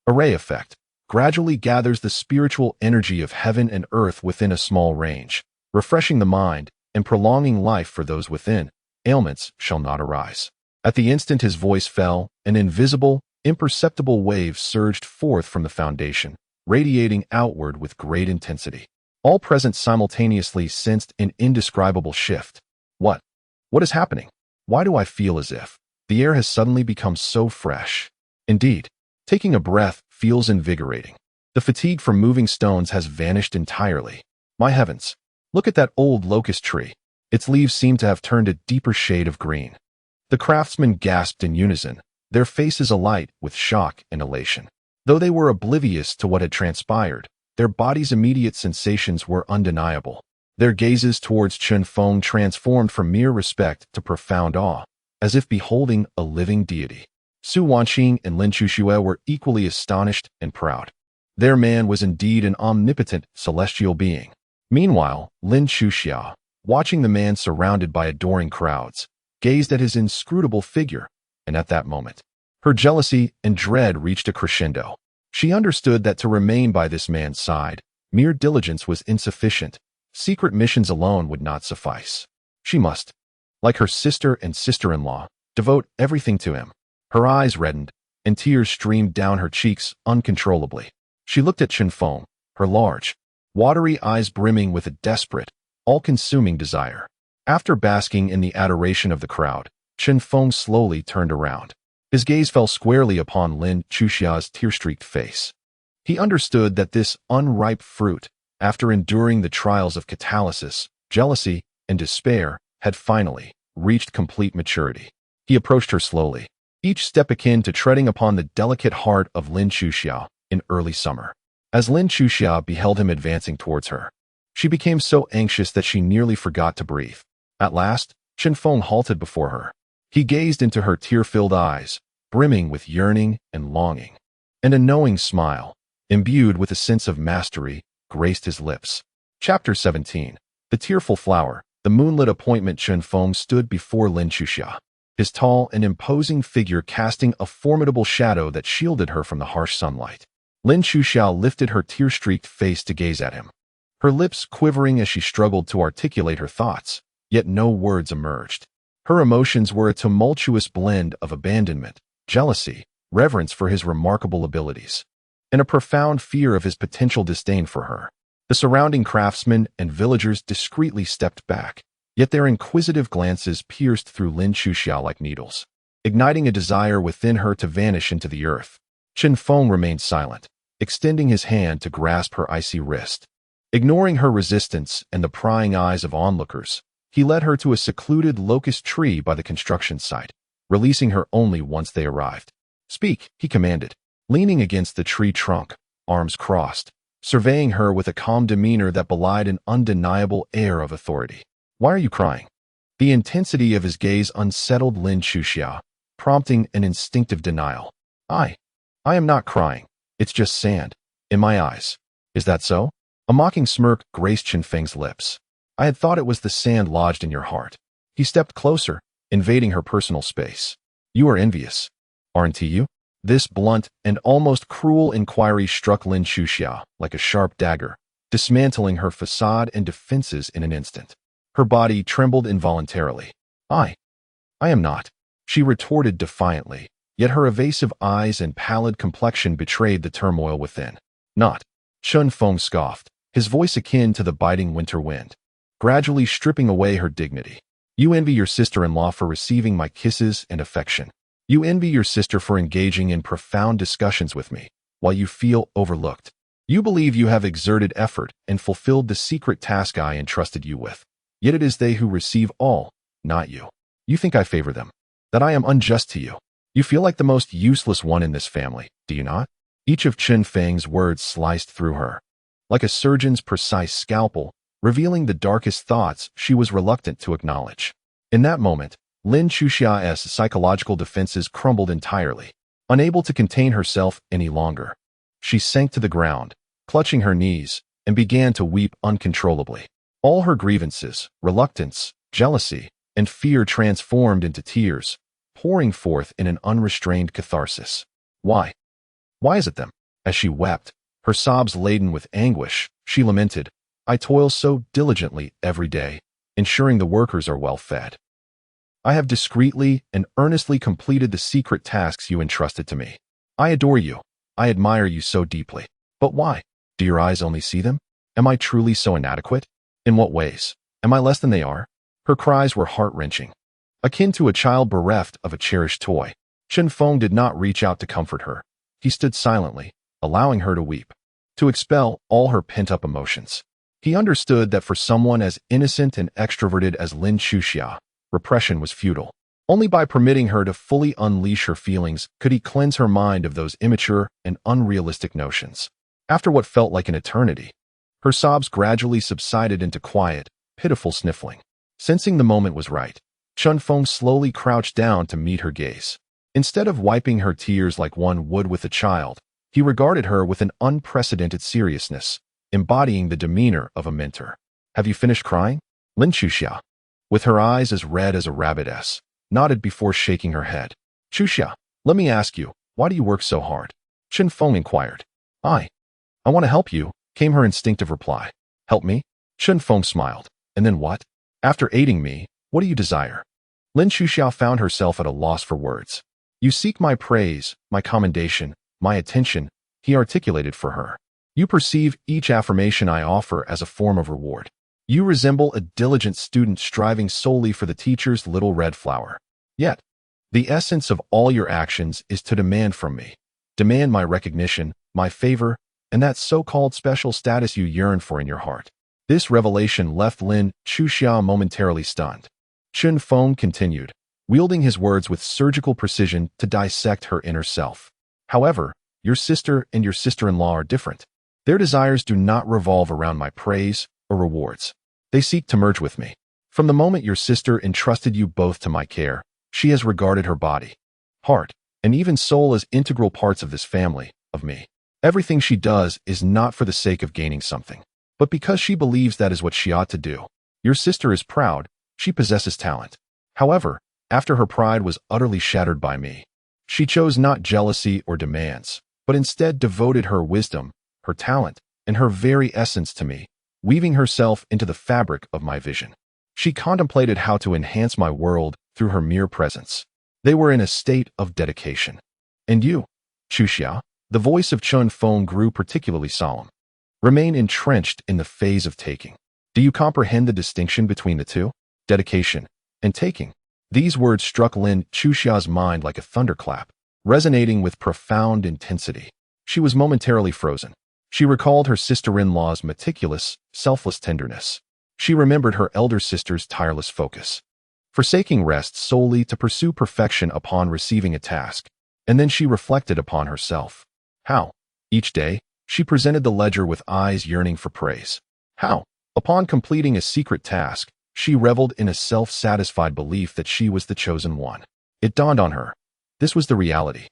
Array effect. Gradually gathers the spiritual energy of heaven and earth within a small range, refreshing the mind and prolonging life for those within. Ailments shall not arise. At the instant his voice fell, an invisible, imperceptible wave surged forth from the foundation, radiating outward with great intensity. All present simultaneously sensed an indescribable shift. What is happening? Why do I feel as if the air has suddenly become so fresh? Indeed, taking a breath feels invigorating. The fatigue from moving stones has vanished entirely. My heavens! Look at that old locust tree. Its leaves seem to have turned a deeper shade of green. The craftsmen gasped in unison, their faces alight with shock and elation. Though they were oblivious to what had transpired, their bodies' immediate sensations were undeniable. Their gazes towards Chen Feng transformed from mere respect to profound awe, as if beholding a living deity. Su Wanqing and Lin Chuxue were equally astonished and proud. Their man was indeed an omnipotent celestial being. Meanwhile, Lin Chuxia, watching the man surrounded by adoring crowds, gazed at his inscrutable figure, and at that moment, her jealousy and dread reached a crescendo. She understood that to remain by this man's side, mere diligence was insufficient. Secret missions alone would not suffice. She must, like her sister and sister-in-law, devote everything to him. Her eyes reddened, and tears streamed down her cheeks uncontrollably. She looked at Chen Feng, her large, watery eyes brimming with a desperate, all-consuming desire. After basking in the adoration of the crowd, Chen Feng slowly turned around. His gaze fell squarely upon Lin Chuxia's tear-streaked face. He understood that this unripe fruit, after enduring the trials of catalysis, jealousy, and despair, had finally reached complete maturity. He approached her slowly, each step akin to treading upon the delicate heart of Lin Chuxia in early summer. As Lin Chuxia beheld him advancing towards her, she became so anxious that she nearly forgot to breathe. At last, Chen Feng halted before her. He gazed into her tear-filled eyes, brimming with yearning and longing, and a knowing smile, imbued with a sense of mastery, graced his lips. Chapter 17. The Tearful Flower. The moonlit appointment. Chen Feng stood before Lin Chuxia, his tall and imposing figure casting a formidable shadow that shielded her from the harsh sunlight. Lin Chuxia lifted her tear-streaked face to gaze at him, her lips quivering as she struggled to articulate her thoughts, yet no words emerged. Her emotions were a tumultuous blend of abandonment, jealousy, reverence for his remarkable abilities, and a profound fear of his potential disdain for her. The surrounding craftsmen and villagers discreetly stepped back, yet their inquisitive glances pierced through Lin Chuxia like needles, igniting a desire within her to vanish into the earth. Chen Feng remained silent, extending his hand to grasp her icy wrist. Ignoring her resistance and the prying eyes of onlookers, he led her to a secluded locust tree by the construction site, releasing her only once they arrived. "Speak," he commanded, leaning against the tree trunk, arms crossed, surveying her with a calm demeanor that belied an undeniable air of authority. "Why are you crying?" The intensity of his gaze unsettled Lin Chuxia, prompting an instinctive denial. I am not crying. It's just sand. In my eyes." "Is that so?" A mocking smirk graced Chen Feng's lips. "I had thought it was the sand lodged in your heart." He stepped closer, invading her personal space. "You are envious, aren't you?" This blunt and almost cruel inquiry struck Lin Chuxia like a sharp dagger, dismantling her facade and defenses in an instant. Her body trembled involuntarily. I am not," she retorted defiantly, yet her evasive eyes and pallid complexion betrayed the turmoil within. "Not," Chen Feng scoffed, his voice akin to the biting winter wind, gradually stripping away her dignity. "You envy your sister-in-law for receiving my kisses and affection. You envy your sister for engaging in profound discussions with me, while you feel overlooked. You believe you have exerted effort and fulfilled the secret task I entrusted you with. Yet it is they who receive all, not you. You think I favor them, that I am unjust to you. You feel like the most useless one in this family, do you not?" Each of Chen Feng's words sliced through her, like a surgeon's precise scalpel, revealing the darkest thoughts she was reluctant to acknowledge. In that moment, Lin Chuxia's psychological defenses crumbled entirely. Unable to contain herself any longer, she sank to the ground, clutching her knees, and began to weep uncontrollably. All her grievances, reluctance, jealousy, and fear transformed into tears, pouring forth in an unrestrained catharsis. Why? Why is it them? As she wept, her sobs laden with anguish, she lamented, "I toil so diligently every day, ensuring the workers are well fed. I have discreetly and earnestly completed the secret tasks you entrusted to me. I adore you. I admire you so deeply. But why? Do your eyes only see them? Am I truly so inadequate? In what ways? Am I less than they are?" Her cries were heart-wrenching, akin to a child bereft of a cherished toy. Chen Feng did not reach out to comfort her. He stood silently, allowing her to weep. to expel all her pent-up emotions. He understood that for someone as innocent and extroverted as Lin Chuxia, repression was futile. Only by permitting her to fully unleash her feelings could he cleanse her mind of those immature and unrealistic notions. After what felt like an eternity, her sobs gradually subsided into quiet, pitiful sniffling. Sensing the moment was right, Chun Feng slowly crouched down to meet her gaze. Instead of wiping her tears like one would with a child, he regarded her with an unprecedented seriousness, embodying the demeanor of a mentor. "Have you finished crying?" Lin Chuxia, with her eyes as red as a rabbitess, nodded before shaking her head. "Chuxia, let me ask you, why do you work so hard?" Chun Feng inquired. I want to help you," came her instinctive reply. "Help me?" Chun Feng smiled. "And then what? After aiding me, what do you desire?" Lin Chuxia found herself at a loss for words. "You seek my praise, my commendation, my attention," he articulated for her. "You perceive each affirmation I offer as a form of reward. You resemble a diligent student striving solely for the teacher's little red flower. Yet, the essence of all your actions is to demand from me. Demand my recognition, my favor, and that so-called special status you yearn for in your heart." This revelation left Lin Chuxia momentarily stunned. Chun Feng continued, wielding his words with surgical precision to dissect her inner self. "However, your sister and your sister-in-law are different. Their desires do not revolve around my praise or rewards. They seek to merge with me. From the moment your sister entrusted you both to my care, she has regarded her body, heart, and even soul as integral parts of this family, of me. Everything she does is not for the sake of gaining something, but because she believes that is what she ought to do. Your sister is proud, she possesses talent. However, after her pride was utterly shattered by me, she chose not jealousy or demands, but instead devoted her wisdom, her talent, and her very essence to me, weaving herself into the fabric of my vision. She contemplated how to enhance my world through her mere presence. They were in a state of dedication. And you, Chuxia?" The voice of Chun Feng grew particularly solemn. "Remain entrenched in the phase of taking. Do you comprehend the distinction between the two? Dedication and taking." These words struck Lin Chuxia's mind like a thunderclap, resonating with profound intensity. She was momentarily frozen. She recalled her sister-in-law's meticulous, selfless tenderness. She remembered her elder sister's tireless focus, forsaking rest solely to pursue perfection upon receiving a task. And then she reflected upon herself. How, each day, she presented the ledger with eyes yearning for praise. How, upon completing a secret task, she reveled in a self-satisfied belief that she was the chosen one. It dawned on her. This was the reality.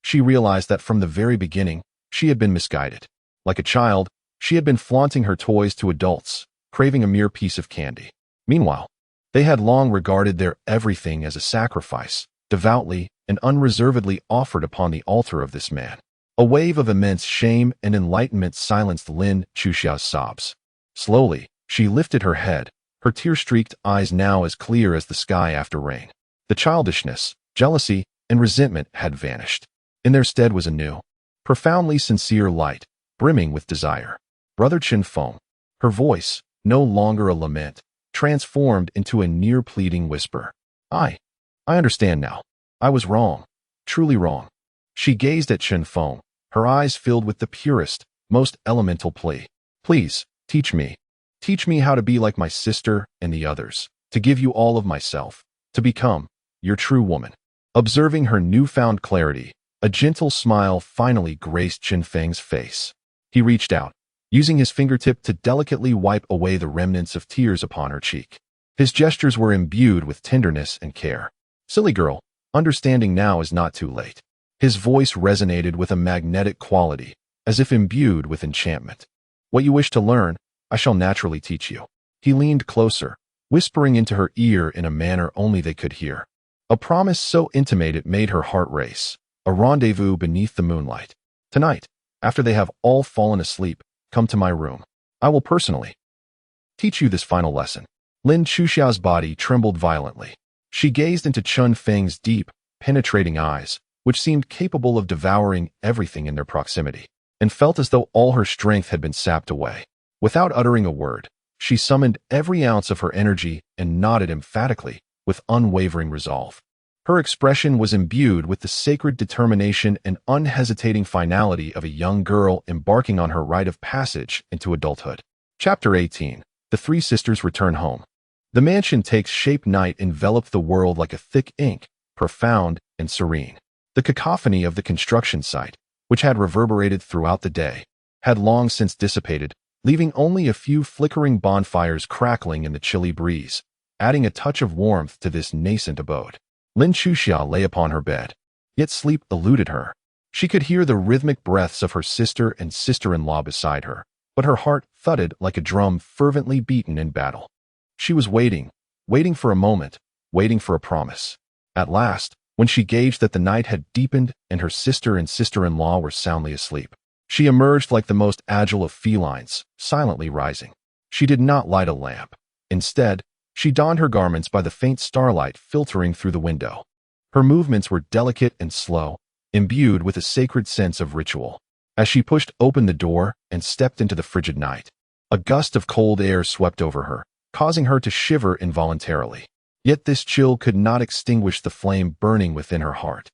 She realized that from the very beginning, she had been misguided. Like a child, she had been flaunting her toys to adults, craving a mere piece of candy. Meanwhile, they had long regarded their everything as a sacrifice, devoutly and unreservedly offered upon the altar of this man. A wave of immense shame and enlightenment silenced Lin Chuxia's sobs. Slowly, she lifted her head, her tear-streaked eyes now as clear as the sky after rain. The childishness, jealousy, and resentment had vanished. In their stead was a new, profoundly sincere light, brimming with desire. "Brother Chun Feng," her voice, no longer a lament, transformed into a near-pleading whisper. I understand now. I was wrong, truly wrong." She gazed at Chun Feng, her eyes filled with the purest, most elemental plea. "Please, teach me. Teach me how to be like my sister and the others, to give you all of myself, to become your true woman." Observing her newfound clarity, a gentle smile finally graced Chun Feng's face. He reached out, using his fingertip to delicately wipe away the remnants of tears upon her cheek. His gestures were imbued with tenderness and care. "Silly girl, understanding now is not too late." His voice resonated with a magnetic quality, as if imbued with enchantment. "What you wish to learn, I shall naturally teach you." He leaned closer, whispering into her ear in a manner only they could hear. A promise so intimate it made her heart race. A rendezvous beneath the moonlight. "Tonight, after they have all fallen asleep, come to my room. I will personally teach you this final lesson." Lin Chuxia's body trembled violently. She gazed into Chun Feng's deep, penetrating eyes, which seemed capable of devouring everything in their proximity, and felt as though all her strength had been sapped away. Without uttering a word, she summoned every ounce of her energy and nodded emphatically, with unwavering resolve. Her expression was imbued with the sacred determination and unhesitating finality of a young girl embarking on her rite of passage into adulthood. Chapter 18. The three sisters return home. The mansion takes shape. Night enveloped the world like a thick ink, profound and serene. The cacophony of the construction site, which had reverberated throughout the day, had long since dissipated, leaving only a few flickering bonfires crackling in the chilly breeze, adding a touch of warmth to this nascent abode. Lin Chuxia lay upon her bed, yet sleep eluded her. She could hear the rhythmic breaths of her sister and sister-in-law beside her, but her heart thudded like a drum fervently beaten in battle. She was waiting for a moment, waiting for a promise. At last, when she gauged that the night had deepened and her sister and sister-in-law were soundly asleep, she emerged like the most agile of felines, silently rising. She did not light a lamp. Instead, she donned her garments by the faint starlight filtering through the window. Her movements were delicate and slow, imbued with a sacred sense of ritual. As she pushed open the door and stepped into the frigid night, a gust of cold air swept over her, causing her to shiver involuntarily. Yet this chill could not extinguish the flame burning within her heart.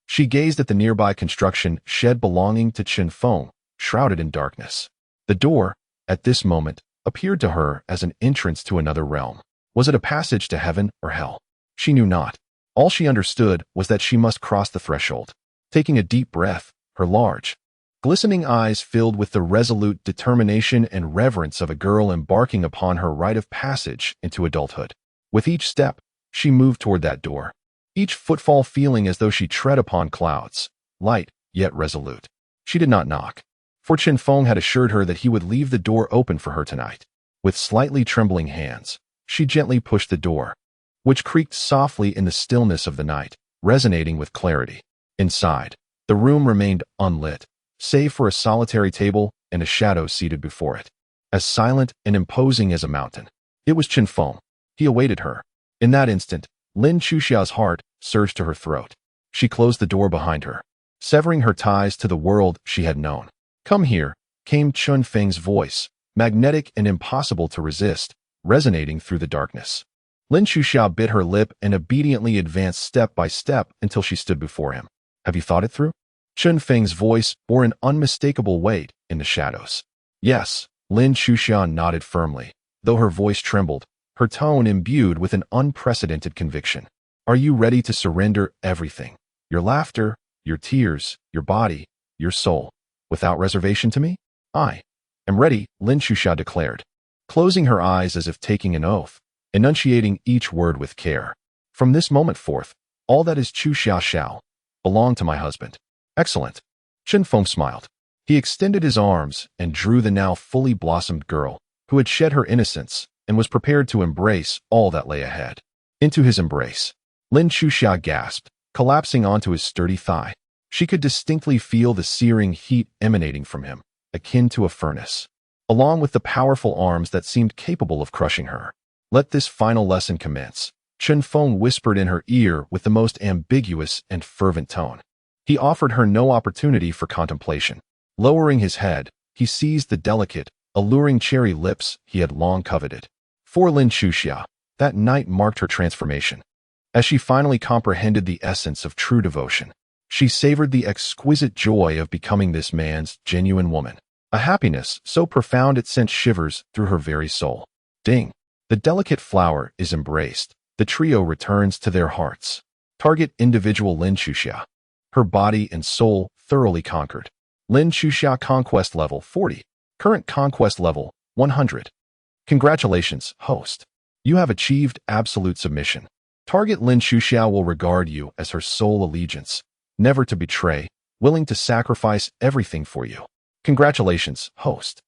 She gazed at the nearby construction shed belonging to Chen Feng, shrouded in darkness. The door, at this moment, appeared to her as an entrance to another realm. Was it a passage to heaven or hell? She knew not. All she understood was that she must cross the threshold. Taking a deep breath, her large, glistening eyes filled with the resolute determination and reverence of a girl embarking upon her rite of passage into adulthood. With each step, she moved toward that door, each footfall feeling as though she tread upon clouds, light yet resolute. She did not knock, for Chen Feng had assured her that he would leave the door open for her tonight. With slightly trembling hands, she gently pushed the door, which creaked softly in the stillness of the night, resonating with clarity. Inside, the room remained unlit, save for a solitary table and a shadow seated before it, as silent and imposing as a mountain. It was Chen Feng. He awaited her. In that instant, Lin Chuxia's heart surged to her throat. She closed the door behind her, severing her ties to the world she had known. "Come here," came Chen Feng's voice, magnetic and impossible to resist, resonating through the darkness. Lin Chuxia bit her lip and obediently advanced step by step until she stood before him. "Have you thought it through?" Chen Feng's voice bore an unmistakable weight in the shadows. "Yes," Lin Chuxia nodded firmly, though her voice trembled, her tone imbued with an unprecedented conviction. "Are you ready to surrender everything? Your laughter, your tears, your body, your soul, without reservation to me?" "I am ready," Lin Chuxia declared, closing her eyes as if taking an oath, enunciating each word with care. "From this moment forth, all that is Chuxia shall belong to my husband." "Excellent." Chen Feng smiled. He extended his arms and drew the now fully blossomed girl, who had shed her innocence and was prepared to embrace all that lay ahead, into his embrace. Lin Chuxia gasped, collapsing onto his sturdy thigh. She could distinctly feel the searing heat emanating from him, akin to a furnace, along with the powerful arms that seemed capable of crushing her. "Let this final lesson commence," Chen Feng whispered in her ear with the most ambiguous and fervent tone. He offered her no opportunity for contemplation. Lowering his head, he seized the delicate, alluring cherry lips he had long coveted. For Lin Chuxia, that night marked her transformation. As she finally comprehended the essence of true devotion, she savored the exquisite joy of becoming this man's genuine woman, a happiness so profound it sent shivers through her very soul. Ding! The delicate flower is embraced. The trio returns to their hearts. Target individual Lin Chuxia. Her body and soul thoroughly conquered. Lin Chuxia conquest level 40. Current conquest level 100. Congratulations, host. You have achieved absolute submission. Target Lin Chuxia will regard you as her sole allegiance, never to betray, willing to sacrifice everything for you. Congratulations, host.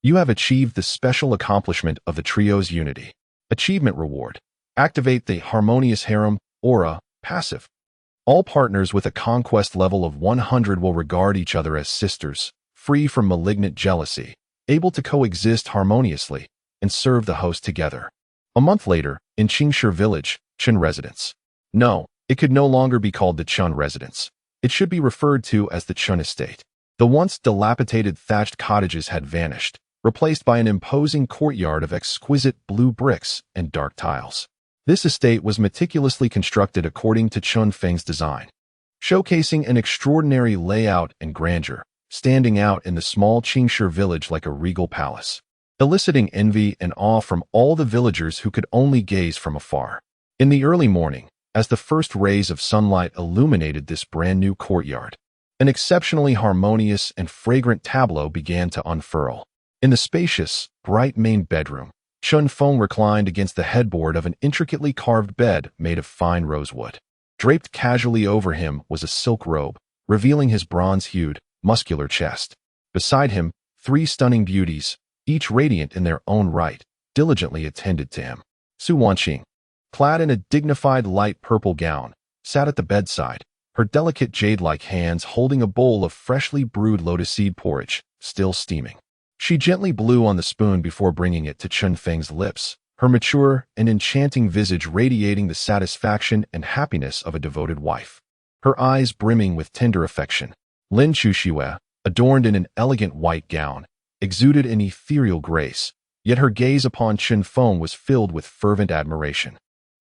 You have achieved the special accomplishment of the trio's unity. Achievement reward. Activate the Harmonious Harem aura passive. All partners with a conquest level of 100 will regard each other as sisters, free from malignant jealousy, able to coexist harmoniously, and serve the host together. A month later, in Qingshi Village, Chen Residence. No, it could no longer be called the Chen Residence. It should be referred to as the Chen Estate. The once dilapidated thatched cottages had vanished, replaced by an imposing courtyard of exquisite blue bricks and dark tiles. This estate was meticulously constructed according to Chun Feng's design, showcasing an extraordinary layout and grandeur, standing out in the small Qingshi village like a regal palace, eliciting envy and awe from all the villagers who could only gaze from afar. In the early morning, as the first rays of sunlight illuminated this brand-new courtyard, an exceptionally harmonious and fragrant tableau began to unfurl. In the spacious, bright main bedroom, Chun Feng reclined against the headboard of an intricately carved bed made of fine rosewood. Draped casually over him was a silk robe, revealing his bronze-hued, muscular chest. Beside him, 3 stunning beauties, each radiant in their own right, diligently attended to him. Su Wanqing, clad in a dignified light purple gown, sat at the bedside, her delicate jade-like hands holding a bowl of freshly brewed lotus seed porridge, still steaming. She gently blew on the spoon before bringing it to Chun Feng's lips, her mature and enchanting visage radiating the satisfaction and happiness of a devoted wife. Her eyes brimming with tender affection, Lin Chuxue, adorned in an elegant white gown, exuded an ethereal grace, yet her gaze upon Chun Feng was filled with fervent admiration.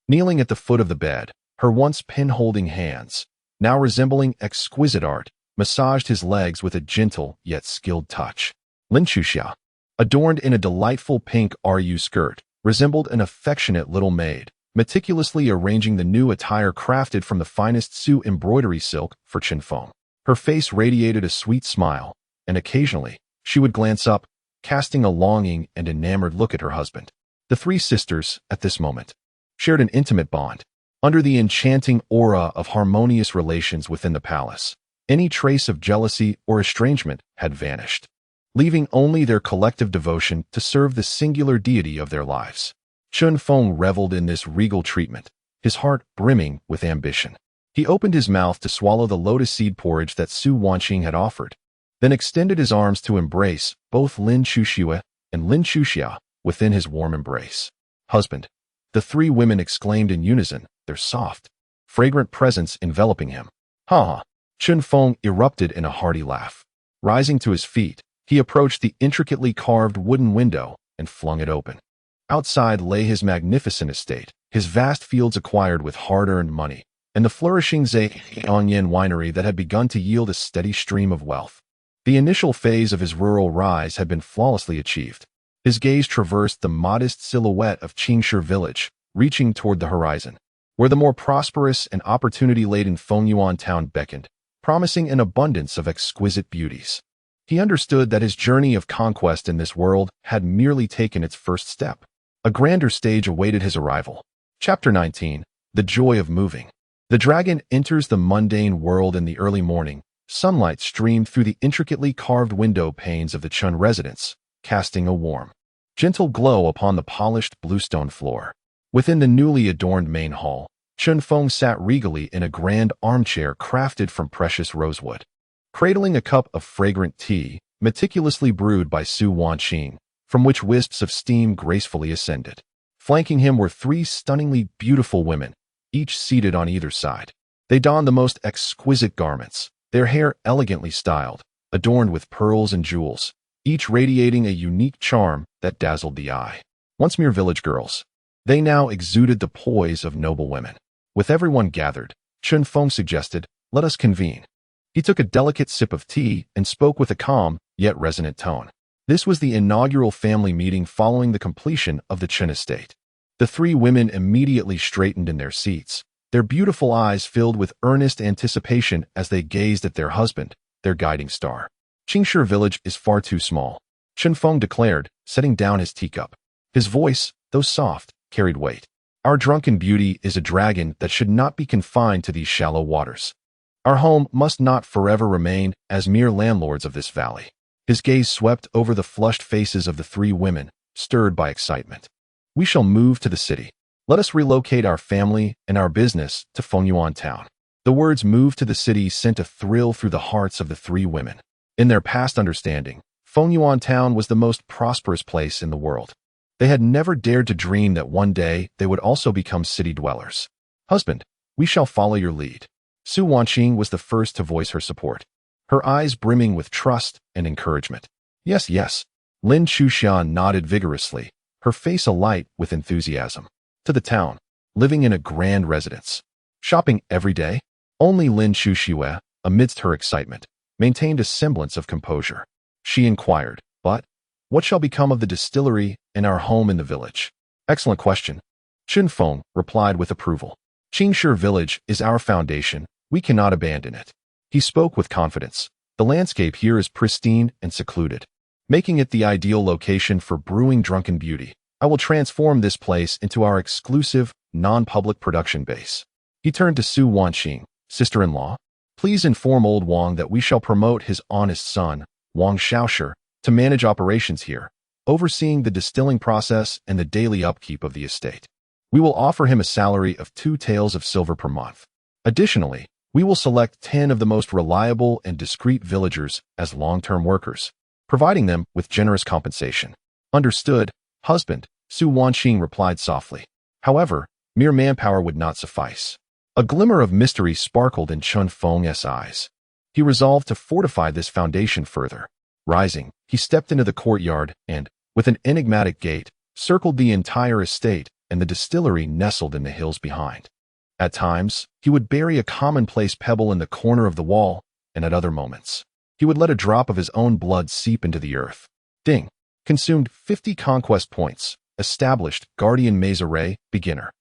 Kneeling at the foot of the bed, her once pin-holding hands, now resembling exquisite art, massaged his legs with a gentle yet skilled touch. Lin Chuxia, adorned in a delightful pink RU skirt, resembled an affectionate little maid, meticulously arranging the new attire crafted from the finest Su embroidery silk for Chun Feng. Her face radiated a sweet smile, and occasionally, she would glance up, casting a longing and enamored look at her husband. The 3 sisters, at this moment, shared an intimate bond. Under the enchanting aura of harmonious relations within the palace, any trace of jealousy or estrangement had vanished, leaving only their collective devotion to serve the singular deity of their lives. Chun Feng reveled in this regal treatment, his heart brimming with ambition. He opened his mouth to swallow the lotus seed porridge that Su Wanqing had offered, then extended his arms to embrace both Lin Chuxue and Lin Chuxia within his warm embrace. "Husband," the 3 women exclaimed in unison, their soft, fragrant presence enveloping him. "Ha ha!" Chun Feng erupted in a hearty laugh. Rising to his feet, he approached the intricately carved wooden window and flung it open. Outside lay his magnificent estate, his vast fields acquired with hard-earned money, and the flourishing Zhejiangyan winery that had begun to yield a steady stream of wealth. The initial phase of his rural rise had been flawlessly achieved. His gaze traversed the modest silhouette of Qingshi village, reaching toward the horizon, where the more prosperous and opportunity-laden Fengyuan town beckoned, promising an abundance of exquisite beauties. He understood that his journey of conquest in this world had merely taken its first step. A grander stage awaited his arrival. Chapter 19. The Joy of Moving. The dragon enters the mundane world in the early morning. Sunlight streamed through the intricately carved window panes of the Chun residence, casting a warm, gentle glow upon the polished bluestone floor. Within the newly adorned main hall, Chun Feng sat regally in a grand armchair crafted from precious rosewood, cradling a cup of fragrant tea, meticulously brewed by Su Wanqing, from which wisps of steam gracefully ascended. Flanking him were 3 stunningly beautiful women, each seated on either side. They donned the most exquisite garments, their hair elegantly styled, adorned with pearls and jewels, each radiating a unique charm that dazzled the eye. Once mere village girls, they now exuded the poise of noble women. With everyone gathered, Chun Feng suggested, "Let us convene." He took a delicate sip of tea and spoke with a calm, yet resonant tone. This was the inaugural family meeting following the completion of the Chun estate. The 3 women immediately straightened in their seats, their beautiful eyes filled with earnest anticipation as they gazed at their husband, their guiding star. "Qingshi village is far too small," Chun Feng declared, setting down his teacup. His voice, though soft, carried weight. "Our drunken beauty is a dragon that should not be confined to these shallow waters. Our home must not forever remain as mere landlords of this valley." His gaze swept over the flushed faces of the 3 women, stirred by excitement. "We shall move to the city. Let us relocate our family and our business to Fengyuan town." The words "move to the city" sent a thrill through the hearts of the 3 women. In their past understanding, Fengyuan town was the most prosperous place in the world. They had never dared to dream that one day they would also become city dwellers. "Husband, we shall follow your lead." Su Wanqing was the first to voice her support, her eyes brimming with trust and encouragement. "Yes, yes." Lin Chuxian nodded vigorously, her face alight with enthusiasm. "To the town. living in a grand residence. Shopping every day? Only Lin Chuxue, amidst her excitement, maintained a semblance of composure. She inquired, "But what shall become of the distillery and our home in the village?" "Excellent question." Chun Feng replied with approval. "Qingshi Village is our foundation. We cannot abandon it." He spoke with confidence. "The landscape here is pristine and secluded, making it the ideal location for brewing drunken beauty. I will transform this place into our exclusive, non-public production base." He turned to Su Wanqing, sister-in-law. "Please inform old Wang that we shall promote his honest son, Wang Shaoshi, to manage operations here, overseeing the distilling process and the daily upkeep of the estate. We will offer him a salary of 2 taels of silver per month. Additionally, we will select 10 of the most reliable and discreet villagers as long-term workers, providing them with generous compensation." "Understood, husband," Su Wanqing replied softly. However, mere manpower would not suffice. A glimmer of mystery sparkled in Chun Feng's eyes. He resolved to fortify this foundation further. Rising, he stepped into the courtyard and, with an enigmatic gait, circled the entire estate and the distillery nestled in the hills behind. At times, he would bury a commonplace pebble in the corner of the wall, and at other moments, he would let a drop of his own blood seep into the earth. Ding! Consumed 50 conquest points. Established Guardian Maze Array, Beginner.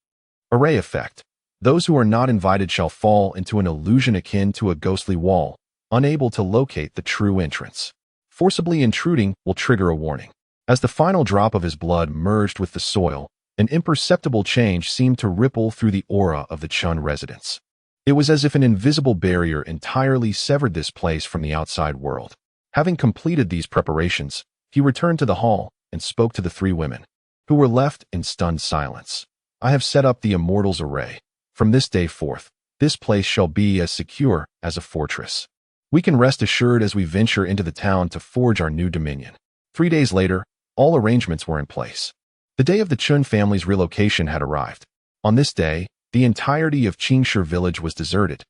Array Effect. Those who are not invited shall fall into an illusion akin to a ghostly wall, unable to locate the true entrance. Forcibly intruding will trigger a warning. As the final drop of his blood merged with the soil, an imperceptible change seemed to ripple through the aura of the Chun residence. It was as if an invisible barrier entirely severed this place from the outside world. Having completed these preparations, he returned to the hall and spoke to the 3 women, who were left in stunned silence. "I have set up the Immortal's array. From this day forth, this place shall be as secure as a fortress. We can rest assured as we venture into the town to forge our new dominion." 3 days later, all arrangements were in place. The day of the Chun family's relocation had arrived. On this day, the entirety of Qingshi village was deserted,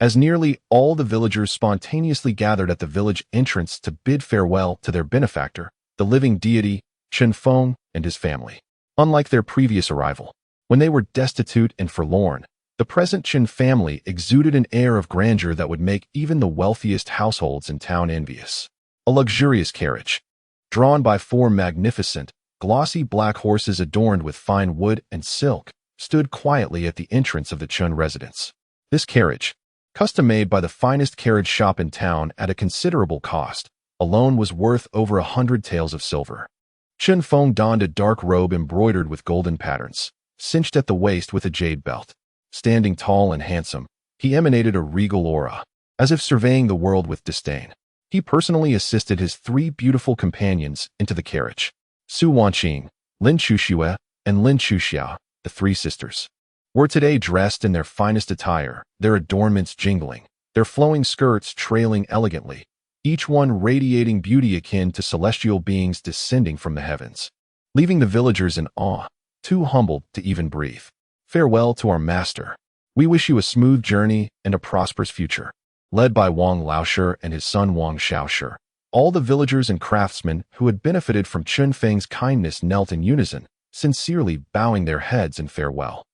as nearly all the villagers spontaneously gathered at the village entrance to bid farewell to their benefactor, the living deity, Chun Feng, and his family. Unlike their previous arrival, when they were destitute and forlorn, the present Chun family exuded an air of grandeur that would make even the wealthiest households in town envious. A luxurious carriage, drawn by 4 magnificent, glossy black horses adorned with fine wood and silk, stood quietly at the entrance of the Chun residence. This carriage, custom-made by the finest carriage shop in town at a considerable cost, alone was worth over 100 taels of silver. Chun Feng donned a dark robe embroidered with golden patterns, cinched at the waist with a jade belt. Standing tall and handsome, he emanated a regal aura, as if surveying the world with disdain. He personally assisted his 3 beautiful companions into the carriage. Su Wanqing, Lin Chuxue, and Lin Chuxiao, the 3 sisters, were today dressed in their finest attire, their adornments jingling, their flowing skirts trailing elegantly, each one radiating beauty akin to celestial beings descending from the heavens, leaving the villagers in awe, too humbled to even breathe. "Farewell to our master. We wish you a smooth journey and a prosperous future." Led by Wang Laoshi and his son Wang Shaoshi, all the villagers and craftsmen who had benefited from Chun Feng's kindness knelt in unison, sincerely bowing their heads in farewell.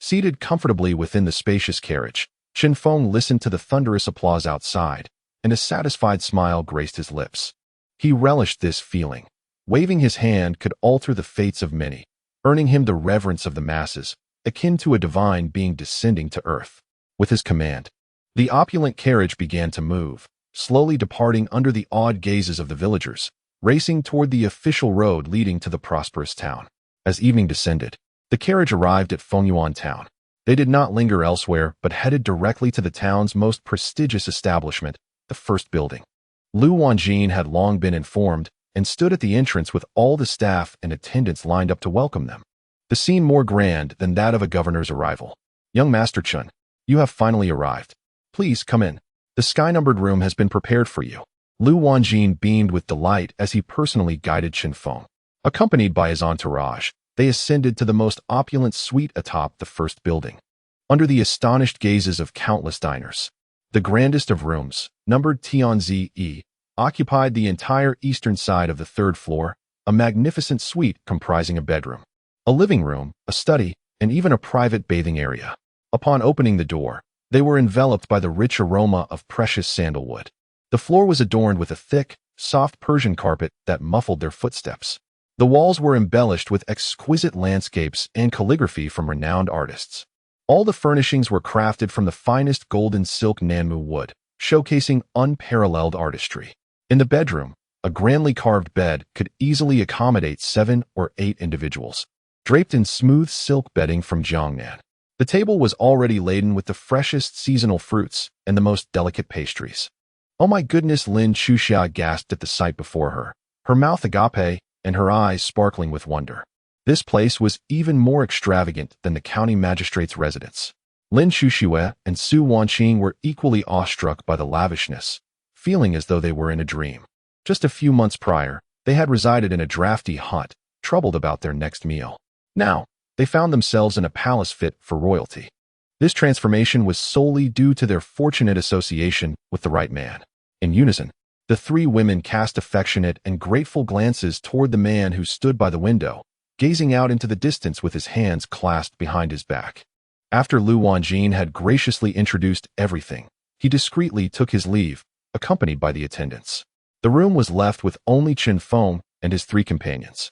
Seated comfortably within the spacious carriage, Chun Feng listened to the thunderous applause outside, and a satisfied smile graced his lips. He relished this feeling. Waving his hand could alter the fates of many, earning him the reverence of the masses, akin to a divine being descending to earth. With his command, the opulent carriage began to move, slowly departing under the awed gazes of the villagers, racing toward the official road leading to the prosperous town. As evening descended, the carriage arrived at Fengyuan town. They did not linger elsewhere, but headed directly to the town's most prestigious establishment, the first building. Lu Wanjin had long been informed and stood at the entrance with all the staff and attendants lined up to welcome them. The scene more grand than that of a governor's arrival. "Young Master Chun, you have finally arrived. Please come in. The sky-numbered room has been prepared for you." Lu Wanjin beamed with delight as he personally guided Chun Feng. Accompanied by his entourage, they ascended to the most opulent suite atop the first building. Under the astonished gazes of countless diners, the grandest of rooms, numbered Tianzi, occupied the entire eastern side of the 3rd floor, a magnificent suite comprising a bedroom, a living room, a study, and even a private bathing area. Upon opening the door, they were enveloped by the rich aroma of precious sandalwood. The floor was adorned with a thick, soft Persian carpet that muffled their footsteps. The walls were embellished with exquisite landscapes and calligraphy from renowned artists. All the furnishings were crafted from the finest golden silk Nanmu wood, showcasing unparalleled artistry. In the bedroom, a grandly carved bed could easily accommodate 7 or 8 individuals, draped in smooth silk bedding from Jiangnan. The table was already laden with the freshest seasonal fruits and the most delicate pastries. "Oh my goodness," Lin Chuxia gasped at the sight before her mouth agape and her eyes sparkling with wonder. This place was even more extravagant than the county magistrate's residence. Lin Chuxia and Su Wanqing were equally awestruck by the lavishness, feeling as though they were in a dream. Just a few months prior, they had resided in a drafty hut, troubled about their next meal. Now, they found themselves in a palace fit for royalty. This transformation was solely due to their fortunate association with the right man. In unison, the 3 women cast affectionate and grateful glances toward the man who stood by the window, gazing out into the distance with his hands clasped behind his back. After Lu Wanjin had graciously introduced everything, he discreetly took his leave, accompanied by the attendants. The room was left with only Chen Feng and his 3 companions.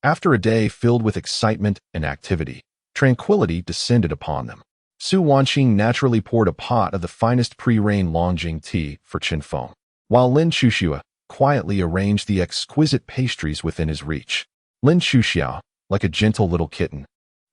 After a day filled with excitement and activity, tranquility descended upon them. Su Wanqing naturally poured a pot of the finest pre-rain Longjing tea for Chen Feng, while Lin Chuxia quietly arranged the exquisite pastries within his reach. Lin Chuxia, like a gentle little kitten,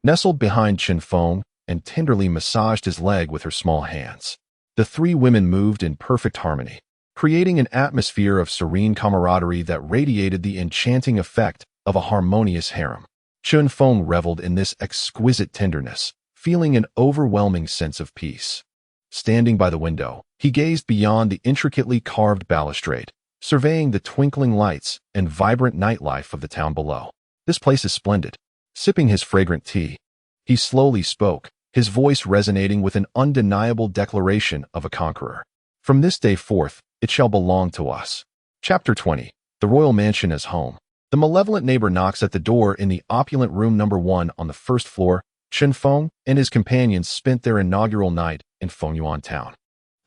nestled behind Chen Feng and tenderly massaged his leg with her small hands. The 3 women moved in perfect harmony, creating an atmosphere of serene camaraderie that radiated the enchanting effect of a harmonious harem. Chen Feng reveled in this exquisite tenderness, feeling an overwhelming sense of peace. Standing by the window, he gazed beyond the intricately carved balustrade, surveying the twinkling lights and vibrant nightlife of the town below. "This place is splendid." Sipping his fragrant tea, he slowly spoke, his voice resonating with an undeniable declaration of a conqueror. "From this day forth, it shall belong to us." Chapter 20. The Royal Mansion as Home. The malevolent neighbor knocks at the door in the opulent room number 1 on the first floor. Chen Feng and his companions spent their inaugural night in Fengyuan town.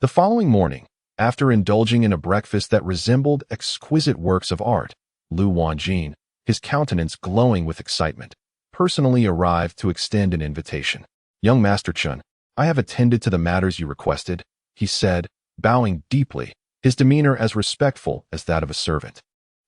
The following morning, after indulging in a breakfast that resembled exquisite works of art, Lu Wanjin, his countenance glowing with excitement, personally arrived to extend an invitation. "Young Master Chen, I have attended to the matters you requested," he said, bowing deeply, his demeanor as respectful as that of a servant.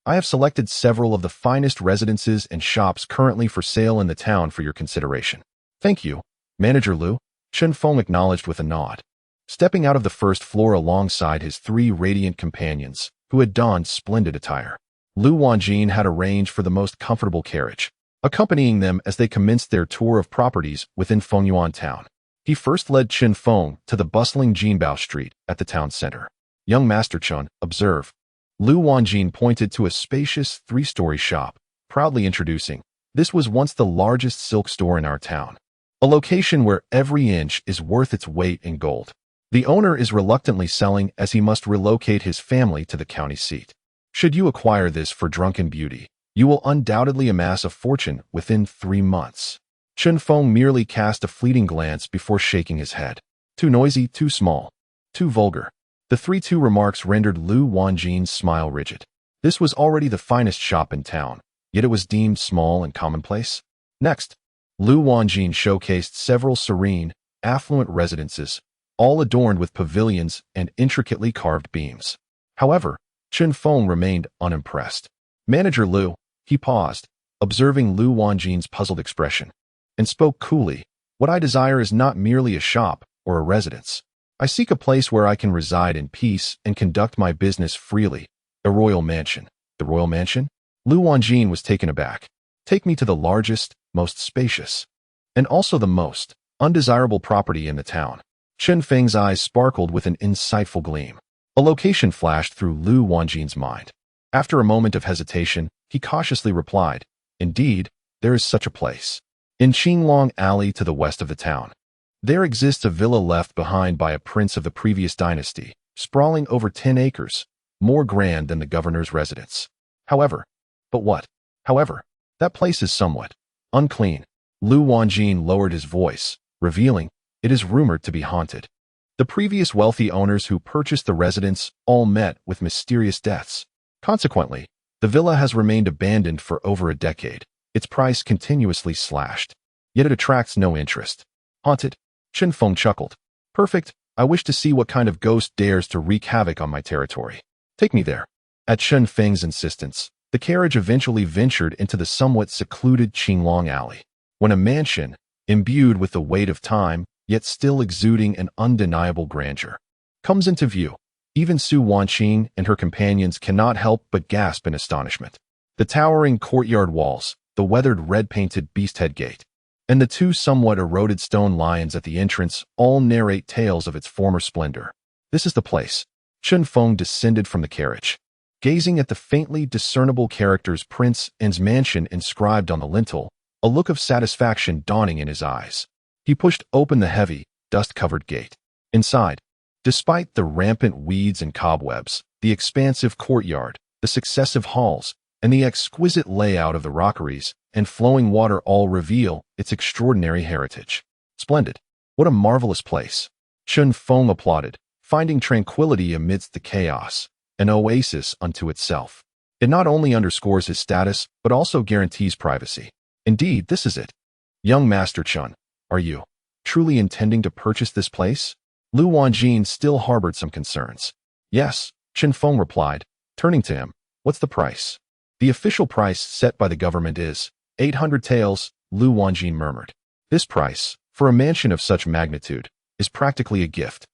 "I have selected several of the finest residences and shops currently for sale in the town for your consideration." "Thank you, Manager Lu," Chen Feng acknowledged with a nod. Stepping out of the first floor alongside his 3 radiant companions, who had donned splendid attire, Lu Wanjin had arranged for the most comfortable carriage, accompanying them as they commenced their tour of properties within Fengyuan town. He first led Chen Feng to the bustling Jinbao Street at the town center. "Young Master Chen, observe." Lu Wanjin pointed to a spacious 3-story shop, proudly introducing, "This was once the largest silk store in our town. A location where every inch is worth its weight in gold. The owner is reluctantly selling as he must relocate his family to the county seat. Should you acquire this for drunken beauty, you will undoubtedly amass a fortune within 3 months." Chen Feng merely cast a fleeting glance before shaking his head. "Too noisy, too small, too vulgar." The 3 remarks rendered Lu Wanjin's smile rigid. This was already the finest shop in town, yet it was deemed small and commonplace. Next, Lu Wanjin showcased several serene, affluent residences, all adorned with pavilions and intricately carved beams. However, Chen Feng remained unimpressed. "Manager Lu," he paused, observing Lu Wanjin's puzzled expression, and spoke coolly, "What I desire is not merely a shop or a residence. I seek a place where I can reside in peace and conduct my business freely. A royal mansion." "The royal mansion?" Lu Wanjin was taken aback. "Take me to the largest, most spacious, and also the most undesirable property in the town." Chen Feng's eyes sparkled with an insightful gleam. A location flashed through Lu Wanjin's mind. After a moment of hesitation, he cautiously replied, "Indeed, there is such a place. In Qinglong Alley to the west of the town. There exists a villa left behind by a prince of the previous dynasty, sprawling over 10 acres, more grand than the governor's residence. However, that place is somewhat unclean." Lu Wanjin lowered his voice, revealing, "It is rumored to be haunted." The previous wealthy owners who purchased the residence all met with mysterious deaths. Consequently, the villa has remained abandoned for over a decade, its price continuously slashed. Yet it attracts no interest. Haunted? Chen Feng chuckled. Perfect. I wish to see what kind of ghost dares to wreak havoc on my territory. Take me there. At Chen Feng's insistence, the carriage eventually ventured into the somewhat secluded Qinglong Alley. When a mansion, imbued with the weight of time, yet still exuding an undeniable grandeur, comes into view, even Su Wanqing and her companions cannot help but gasp in astonishment. The towering courtyard walls, the weathered red-painted beast-head gate, and the two somewhat eroded stone lions at the entrance all narrate tales of its former splendor. This is the place. Chen Feng descended from the carriage, gazing at the faintly discernible characters Prince N's mansion inscribed on the lintel, a look of satisfaction dawning in his eyes. He pushed open the heavy, dust-covered gate. Inside, despite the rampant weeds and cobwebs, the expansive courtyard, the successive halls, and the exquisite layout of the rockeries and flowing water all reveal its extraordinary heritage. Splendid. What a marvelous place. Chen Feng applauded, finding tranquility amidst the chaos, an oasis unto itself. It not only underscores his status, but also guarantees privacy. Indeed, this is it. Young Master Chen, are you truly intending to purchase this place? Lu Wanjin still harbored some concerns. Yes, Chen Feng replied, turning to him. What's the price? The official price set by the government is 800 taels, Lu Wanjin murmured. This price, for a mansion of such magnitude, is practically a gift.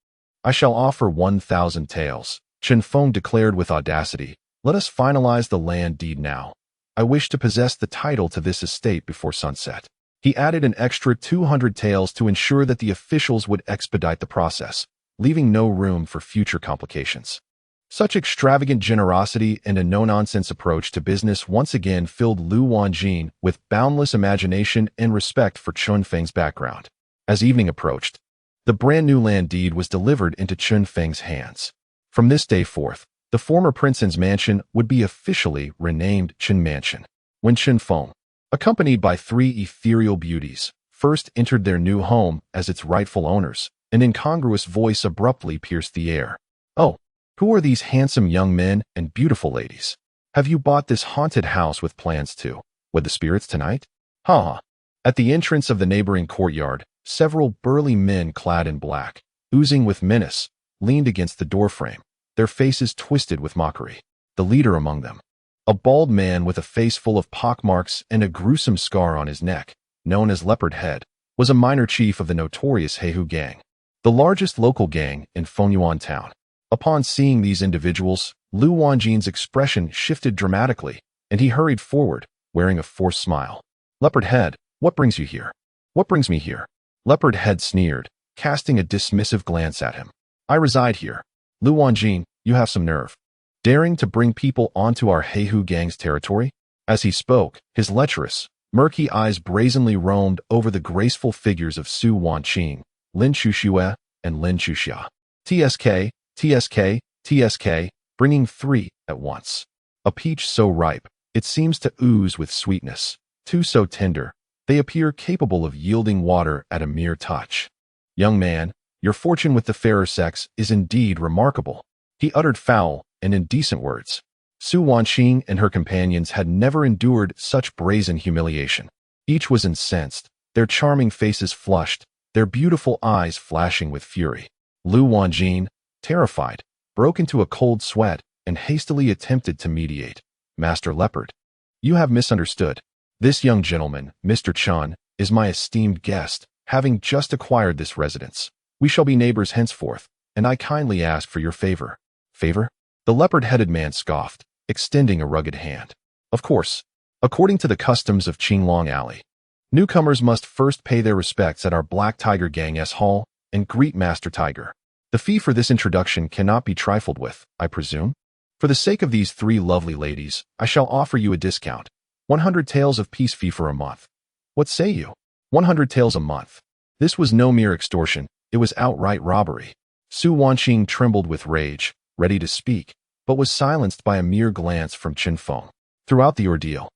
I shall offer 1,000 taels, Chen Feng declared with audacity. Let us finalize the land deed now. I wish to possess the title to this estate before sunset. He added an extra 200 taels to ensure that the officials would expedite the process, leaving no room for future complications. Such extravagant generosity and a no-nonsense approach to business once again filled Lu Wanjin with boundless imagination and respect for Chen Feng's background. As evening approached, the brand-new land deed was delivered into Chen Feng's hands. From this day forth, the former prince's mansion would be officially renamed Chen Mansion. When Chen Feng, accompanied by 3 ethereal beauties, first entered their new home as its rightful owners, an incongruous voice abruptly pierced the air. Oh, who are these handsome young men and beautiful ladies? Have you bought this haunted house with plans to wed the spirits tonight? Ha ha. At the entrance of the neighboring courtyard, several burly men clad in black, oozing with menace, leaned against the doorframe, their faces twisted with mockery. The leader among them, a bald man with a face full of pockmarks and a gruesome scar on his neck, known as Leopard Head, was a minor chief of the notorious Heihu Gang, the largest local gang in Fengyuan town. Upon seeing these individuals, Lu Wanjin's expression shifted dramatically, and he hurried forward, wearing a forced smile. Leopard Head, what brings you here? What brings me here? Leopard Head sneered, casting a dismissive glance at him. I reside here. Lu Wanjin, you have some nerve. Daring to bring people onto our Heihu Gang's territory? As he spoke, his lecherous, murky eyes brazenly roamed over the graceful figures of Su Wanqing, Lin Shuxue, and Lin Shuxia. TSK, TSK, TSK, bringing 3 at once. A peach so ripe, it seems to ooze with sweetness. 2 so tender, they appear capable of yielding water at a mere touch. Young man, your fortune with the fairer sex is indeed remarkable. He uttered foul and indecent words. Su Wanqing and her companions had never endured such brazen humiliation. Each was incensed, their charming faces flushed, their beautiful eyes flashing with fury. Lu Wanjin, terrified, broke into a cold sweat and hastily attempted to mediate. Master Leopard, you have misunderstood. This young gentleman, Mr. Chen, is my esteemed guest, having just acquired this residence. We shall be neighbors henceforth, and I kindly ask for your favor. Favor? The leopard-headed man scoffed, extending a rugged hand. Of course, according to the customs of Qinglong Alley, newcomers must first pay their respects at our Black Tiger Gang's hall and greet Master Tiger. The fee for this introduction cannot be trifled with, I presume. For the sake of these 3 lovely ladies, I shall offer you a discount. 100 taels of peace fee for a month. What say you? 100 taels a month. This was no mere extortion, it was outright robbery. Su Wanqing trembled with rage, ready to speak, but was silenced by a mere glance from Chen Feng. Throughout the ordeal,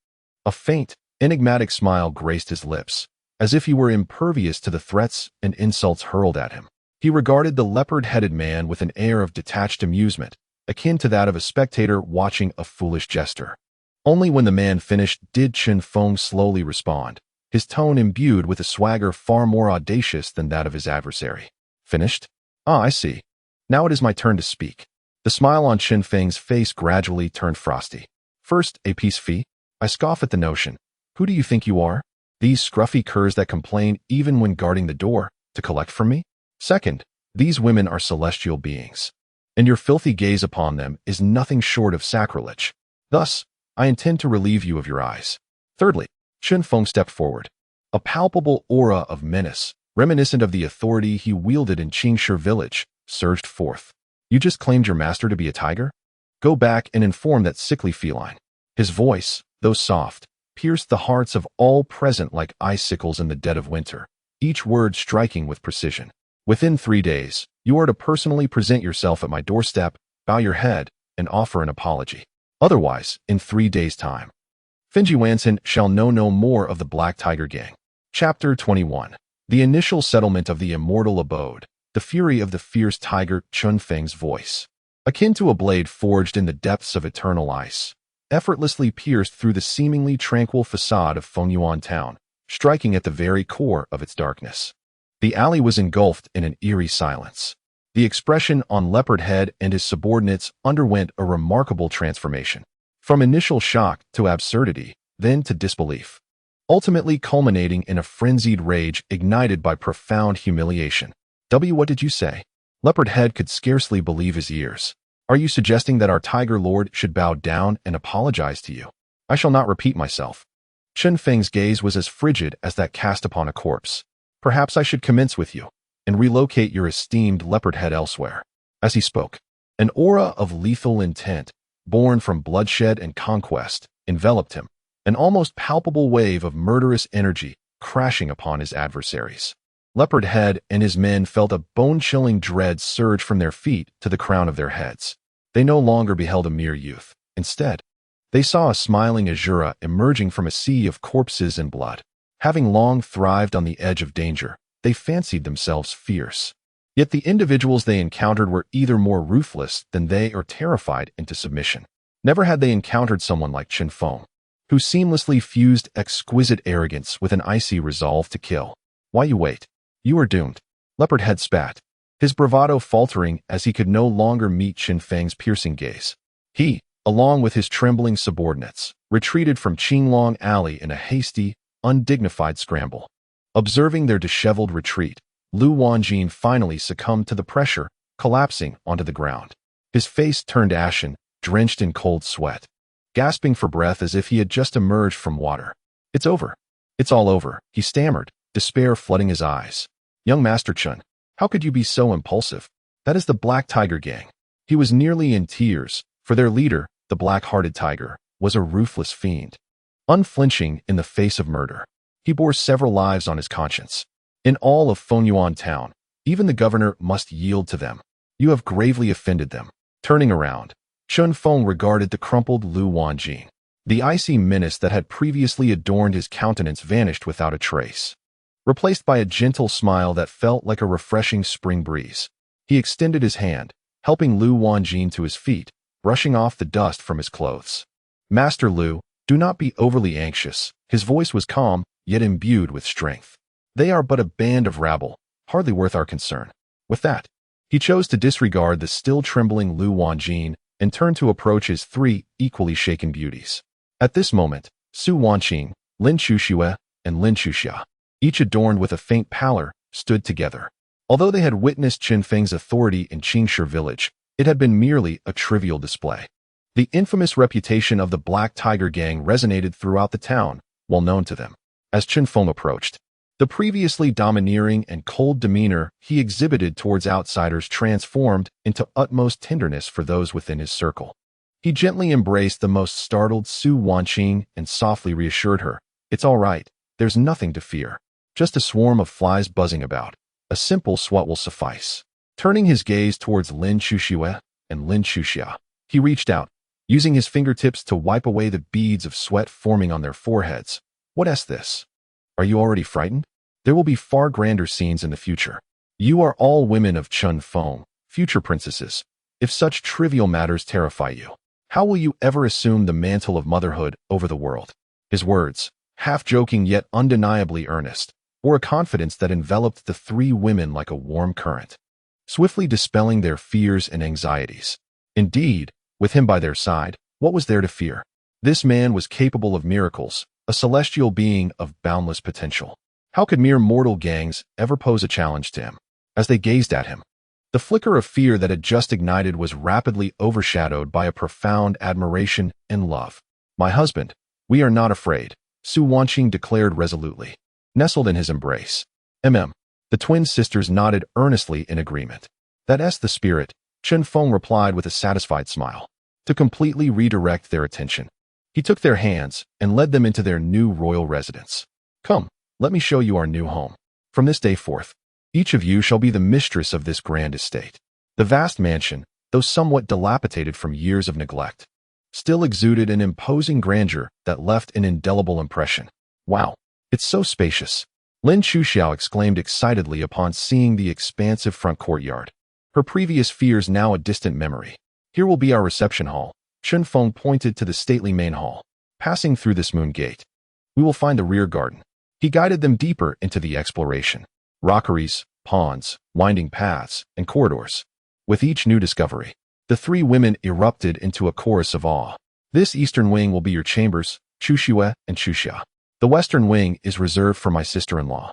a faint, enigmatic smile graced his lips, as if he were impervious to the threats and insults hurled at him. He regarded the leopard-headed man with an air of detached amusement, akin to that of a spectator watching a foolish jester. Only when the man finished did Chen Feng slowly respond, his tone imbued with a swagger far more audacious than that of his adversary. Finished? Ah, I see. Now it is my turn to speak. The smile on Chen Feng's face gradually turned frosty. First, a peace fee? I scoff at the notion. Who do you think you are? These scruffy curs that complain even when guarding the door, to collect from me? Second, these women are celestial beings, and your filthy gaze upon them is nothing short of sacrilege. Thus, I intend to relieve you of your eyes. Thirdly, Chen Feng stepped forward. A palpable aura of menace, reminiscent of the authority he wielded in Qingshi village, surged forth. You just claimed your master to be a tiger? Go back and inform that sickly feline. His voice, though soft, pierced the hearts of all present like icicles in the dead of winter, each word striking with precision. Within 3 days, you are to personally present yourself at my doorstep, bow your head, and offer an apology. Otherwise, in 3 days' time, Finji Wanson shall know no more of the Black Tiger Gang. Chapter 21. The initial settlement of the Immortal abode, the fury of the fierce tiger Chen Feng's voice, akin to a blade forged in the depths of eternal ice, effortlessly pierced through the seemingly tranquil facade of Fengyuan town, striking at the very core of its darkness. The alley was engulfed in an eerie silence. The expression on Leopard Head and his subordinates underwent a remarkable transformation, from initial shock to absurdity, then to disbelief, ultimately culminating in a frenzied rage ignited by profound humiliation. What did you say? Leopard Head could scarcely believe his ears. Are you suggesting that our Tiger Lord should bow down and apologize to you? I shall not repeat myself. Chen Feng's gaze was as frigid as that cast upon a corpse. Perhaps I should commence with you, and relocate your esteemed Leopard Head elsewhere. As he spoke, an aura of lethal intent, born from bloodshed and conquest, enveloped him, an almost palpable wave of murderous energy crashing upon his adversaries. Leopard Head and his men felt a bone-chilling dread surge from their feet to the crown of their heads. They no longer beheld a mere youth. Instead, they saw a smiling Azura emerging from a sea of corpses and blood. Having long thrived on the edge of danger, they fancied themselves fierce. Yet the individuals they encountered were either more ruthless than they or terrified into submission. Never had they encountered someone like Chen Feng, who seamlessly fused exquisite arrogance with an icy resolve to kill. Why you wait? You are doomed. Leopard Head spat, his bravado faltering as he could no longer meet Chen Feng's piercing gaze. He, along with his trembling subordinates, retreated from Qinglong Alley in a hasty, undignified scramble. Observing their disheveled retreat, Lu Wanjin finally succumbed to the pressure, collapsing onto the ground. His face turned ashen, drenched in cold sweat, gasping for breath as if he had just emerged from water. It's over. It's all over, he stammered, despair flooding his eyes. Young Master Chen, how could you be so impulsive? That is the Black Tiger Gang. He was nearly in tears, for their leader, the black-hearted tiger, was a ruthless fiend. Unflinching in the face of murder, he bore several lives on his conscience. In all of Fengyuan town, even the governor must yield to them. You have gravely offended them. Turning around, Chen Feng regarded the crumpled Lu Wanjin. The icy menace that had previously adorned his countenance vanished without a trace, replaced by a gentle smile that felt like a refreshing spring breeze. He extended his hand, helping Lu Wanjin to his feet, brushing off the dust from his clothes. Master Lu, do not be overly anxious. His voice was calm, yet imbued with strength. They are but a band of rabble, hardly worth our concern. With that, he chose to disregard the still trembling Lu Wanjin and turned to approach his 3 equally shaken beauties. At this moment, Su Wanqing, Lin Chuxue, and Lin Chuxia, each adorned with a faint pallor, stood together. Although they had witnessed Chen Feng's authority in Qingshi village, it had been merely a trivial display. The infamous reputation of the Black Tiger Gang resonated throughout the town, well known to them. As Chen Feng approached, the previously domineering and cold demeanor he exhibited towards outsiders transformed into utmost tenderness for those within his circle. He gently embraced the most startled Su Wanqing and softly reassured her, "It's all right, there's nothing to fear. Just a swarm of flies buzzing about. A simple swat will suffice." Turning his gaze towards Lin Chuxue and Lin Chuxia, he reached out, using his fingertips to wipe away the beads of sweat forming on their foreheads. "What is this?" Are you already frightened? There will be far grander scenes in the future. You are all women of Chun Feng, future princesses. If such trivial matters terrify you, how will you ever assume the mantle of motherhood over the world? His words, half joking yet undeniably earnest, bore a confidence that enveloped the three women like a warm current, swiftly dispelling their fears and anxieties. Indeed, with him by their side, what was there to fear? This man was capable of miracles, a celestial being of boundless potential. How could mere mortal gangs ever pose a challenge to him? As they gazed at him, the flicker of fear that had just ignited was rapidly overshadowed by a profound admiration and love. My husband, we are not afraid, Su Wanqing declared resolutely, nestled in his embrace. The twin sisters nodded earnestly in agreement. That's the spirit, Chun Feng replied with a satisfied smile. To completely redirect their attention, he took their hands and led them into their new royal residence. Come, let me show you our new home. From this day forth, each of you shall be the mistress of this grand estate. The vast mansion, though somewhat dilapidated from years of neglect, still exuded an imposing grandeur that left an indelible impression. Wow, it's so spacious, Lin Chuxiao exclaimed excitedly upon seeing the expansive front courtyard, her previous fears now a distant memory. Here will be our reception hall. Chun Feng pointed to the stately main hall. Passing through this moon gate, we will find the rear garden. He guided them deeper into the exploration. Rockeries, ponds, winding paths, and corridors. With each new discovery, the three women erupted into a chorus of awe. This eastern wing will be your chambers, Chuxue and Chuxia. The western wing is reserved for my sister-in-law.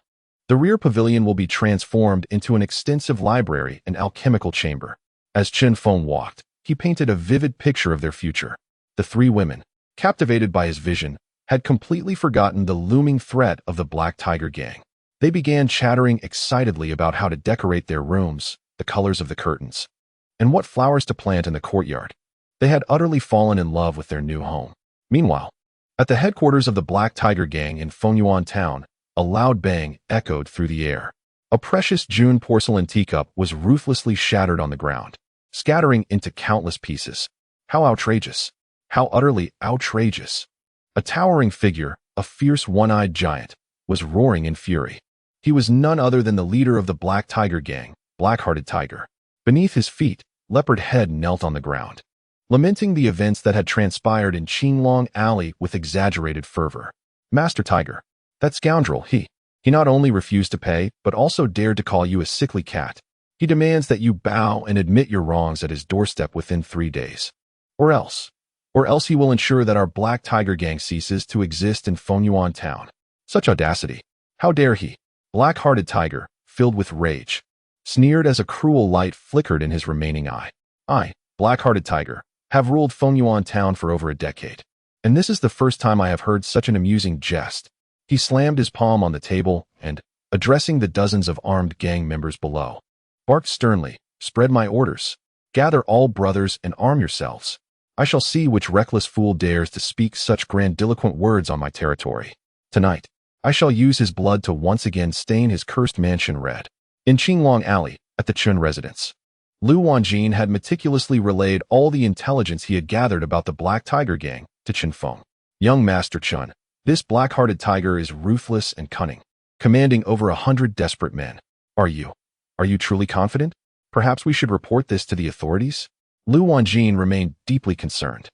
The rear pavilion will be transformed into an extensive library and alchemical chamber. As Chun Feng walked, he painted a vivid picture of their future. The three women, captivated by his vision, had completely forgotten the looming threat of the Black Tiger Gang. They began chattering excitedly about how to decorate their rooms, the colors of the curtains, and what flowers to plant in the courtyard. They had utterly fallen in love with their new home. Meanwhile, at the headquarters of the Black Tiger Gang in Fengyuan Town, a loud bang echoed through the air. A precious June porcelain teacup was ruthlessly shattered on the ground, scattering into countless pieces. How outrageous! How utterly outrageous! A towering figure, a fierce one-eyed giant, was roaring in fury. He was none other than the leader of the Black Tiger Gang, Black-Hearted Tiger. Beneath his feet, Leopard Head knelt on the ground, lamenting the events that had transpired in Qinglong Alley with exaggerated fervor. Master Tiger, that scoundrel, he not only refused to pay, but also dared to call you a sickly cat. He demands that you bow and admit your wrongs at his doorstep within 3 days. Or else he will ensure that our Black Tiger Gang ceases to exist in Fengyuan Town. Such audacity! How dare he? Black-Hearted Tiger, filled with rage, sneered as a cruel light flickered in his remaining eye. I, Black-Hearted Tiger, have ruled Fengyuan Town for over a decade, and this is the first time I have heard such an amusing jest. He slammed his palm on the table and, addressing the dozens of armed gang members below, barked sternly, "Spread my orders. Gather all brothers and arm yourselves. I shall see which reckless fool dares to speak such grandiloquent words on my territory. Tonight, I shall use his blood to once again stain his cursed mansion red." In Qinglong Alley, at the Chun residence, Lu Wanjin had meticulously relayed all the intelligence he had gathered about the Black Tiger Gang to Chun Feng. Young Master Chun, this black-hearted tiger is ruthless and cunning, commanding over 100 desperate men. Are you truly confident? Perhaps we should report this to the authorities? Lu Wanjin remained deeply concerned.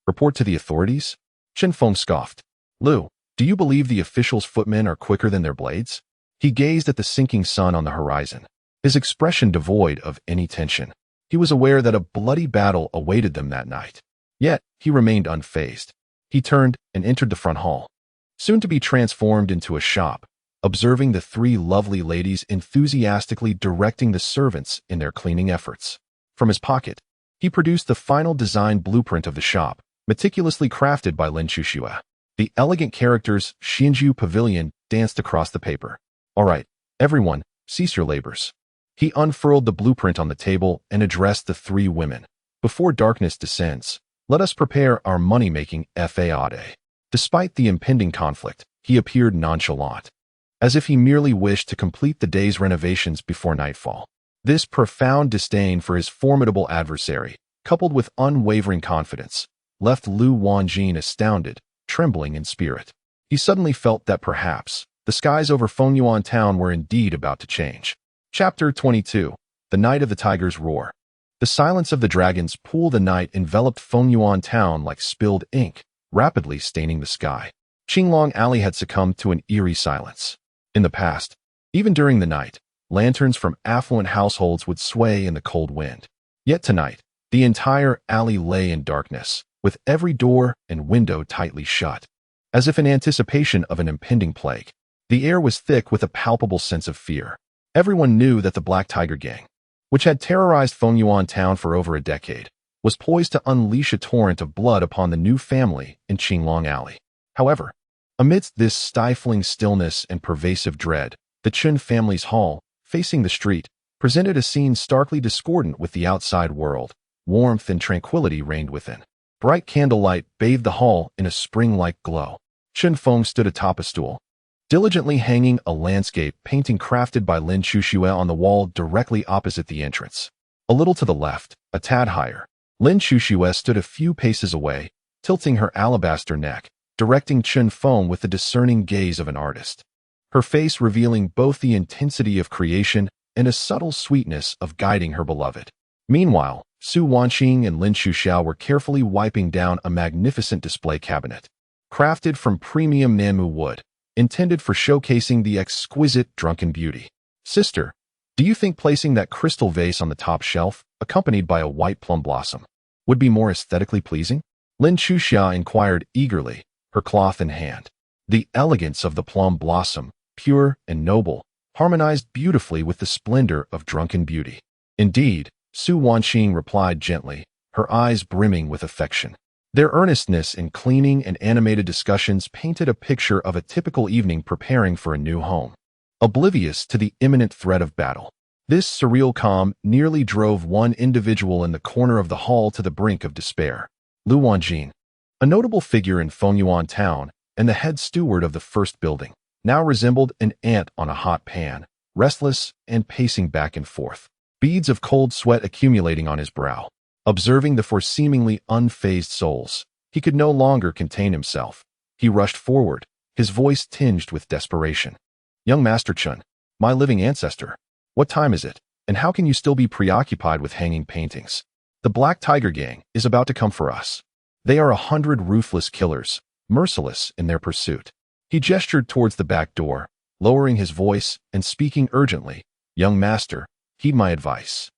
Report to the authorities? Chun Feng scoffed. Lu, do you believe the officials' footmen are quicker than their blades? He gazed at the sinking sun on the horizon, his expression devoid of any tension. He was aware that a bloody battle awaited them that night. Yet, he remained unfazed. He turned and entered the front hall, soon to be transformed into a shop, observing the three lovely ladies enthusiastically directing the servants in their cleaning efforts. From his pocket, he produced the final design blueprint of the shop, meticulously crafted by Lin Chuxue. The elegant characters Xinju Pavilion danced across the paper. All right, everyone, cease your labors. He unfurled the blueprint on the table and addressed the three women. Before darkness descends, let us prepare our money-making fade. Despite the impending conflict, he appeared nonchalant, as if he merely wished to complete the day's renovations before nightfall. This profound disdain for his formidable adversary, coupled with unwavering confidence, left Lu Wanjin astounded, trembling in spirit. He suddenly felt that perhaps, The skies over Fengyuan town were indeed about to change. Chapter 22. The Night of the Tiger's Roar. The silence of the dragon's pool the night enveloped Fengyuan town like spilled ink, rapidly staining the sky. Qinglong Alley had succumbed to an eerie silence. In the past, even during the night, lanterns from affluent households would sway in the cold wind. Yet tonight, the entire alley lay in darkness, with every door and window tightly shut. As if in anticipation of an impending plague, the air was thick with a palpable sense of fear. Everyone knew that the Black Tiger Gang, which had terrorized Fengyuan town for over a decade, was poised to unleash a torrent of blood upon the new family in Qinglong Alley. However, amidst this stifling stillness and pervasive dread, the Chun family's hall, facing the street, presented a scene starkly discordant with the outside world. Warmth and tranquility reigned within. Bright candlelight bathed the hall in a spring-like glow. Chen Feng stood atop a stool, diligently hanging a landscape painting crafted by Lin Chuxue on the wall directly opposite the entrance. A little to the left, a tad higher, Lin Chuxue stood a few paces away, tilting her alabaster neck, directing Chen Feng with the discerning gaze of an artist. Her face revealing both the intensity of creation and a subtle sweetness of guiding her beloved. Meanwhile, Su Wanqing and Lin Chuxiao were carefully wiping down a magnificent display cabinet, crafted from premium Nanmu wood, intended for showcasing the exquisite drunken beauty. Sister, do you think placing that crystal vase on the top shelf, accompanied by a white plum blossom, would be more aesthetically pleasing? Lin Chuxia inquired eagerly, her cloth in hand. The elegance of the plum blossom, pure and noble, harmonized beautifully with the splendor of drunken beauty. Indeed, Su Wanqing replied gently, her eyes brimming with affection. Their earnestness in cleaning and animated discussions painted a picture of a typical evening preparing for a new home, oblivious to the imminent threat of battle. This surreal calm nearly drove one individual in the corner of the hall to the brink of despair. Lu Wanjin, a notable figure in Fengyuan town and the head steward of the first building, now resembled an ant on a hot pan, restless and pacing back and forth, beads of cold sweat accumulating on his brow. Observing the four seemingly unfazed souls, he could no longer contain himself. He rushed forward, his voice tinged with desperation. Young Master Chun, my living ancestor, what time is it, and how can you still be preoccupied with hanging paintings? The Black Tiger Gang is about to come for us. They are 100 ruthless killers, merciless in their pursuit. He gestured towards the back door, lowering his voice and speaking urgently. Young Master, heed my advice.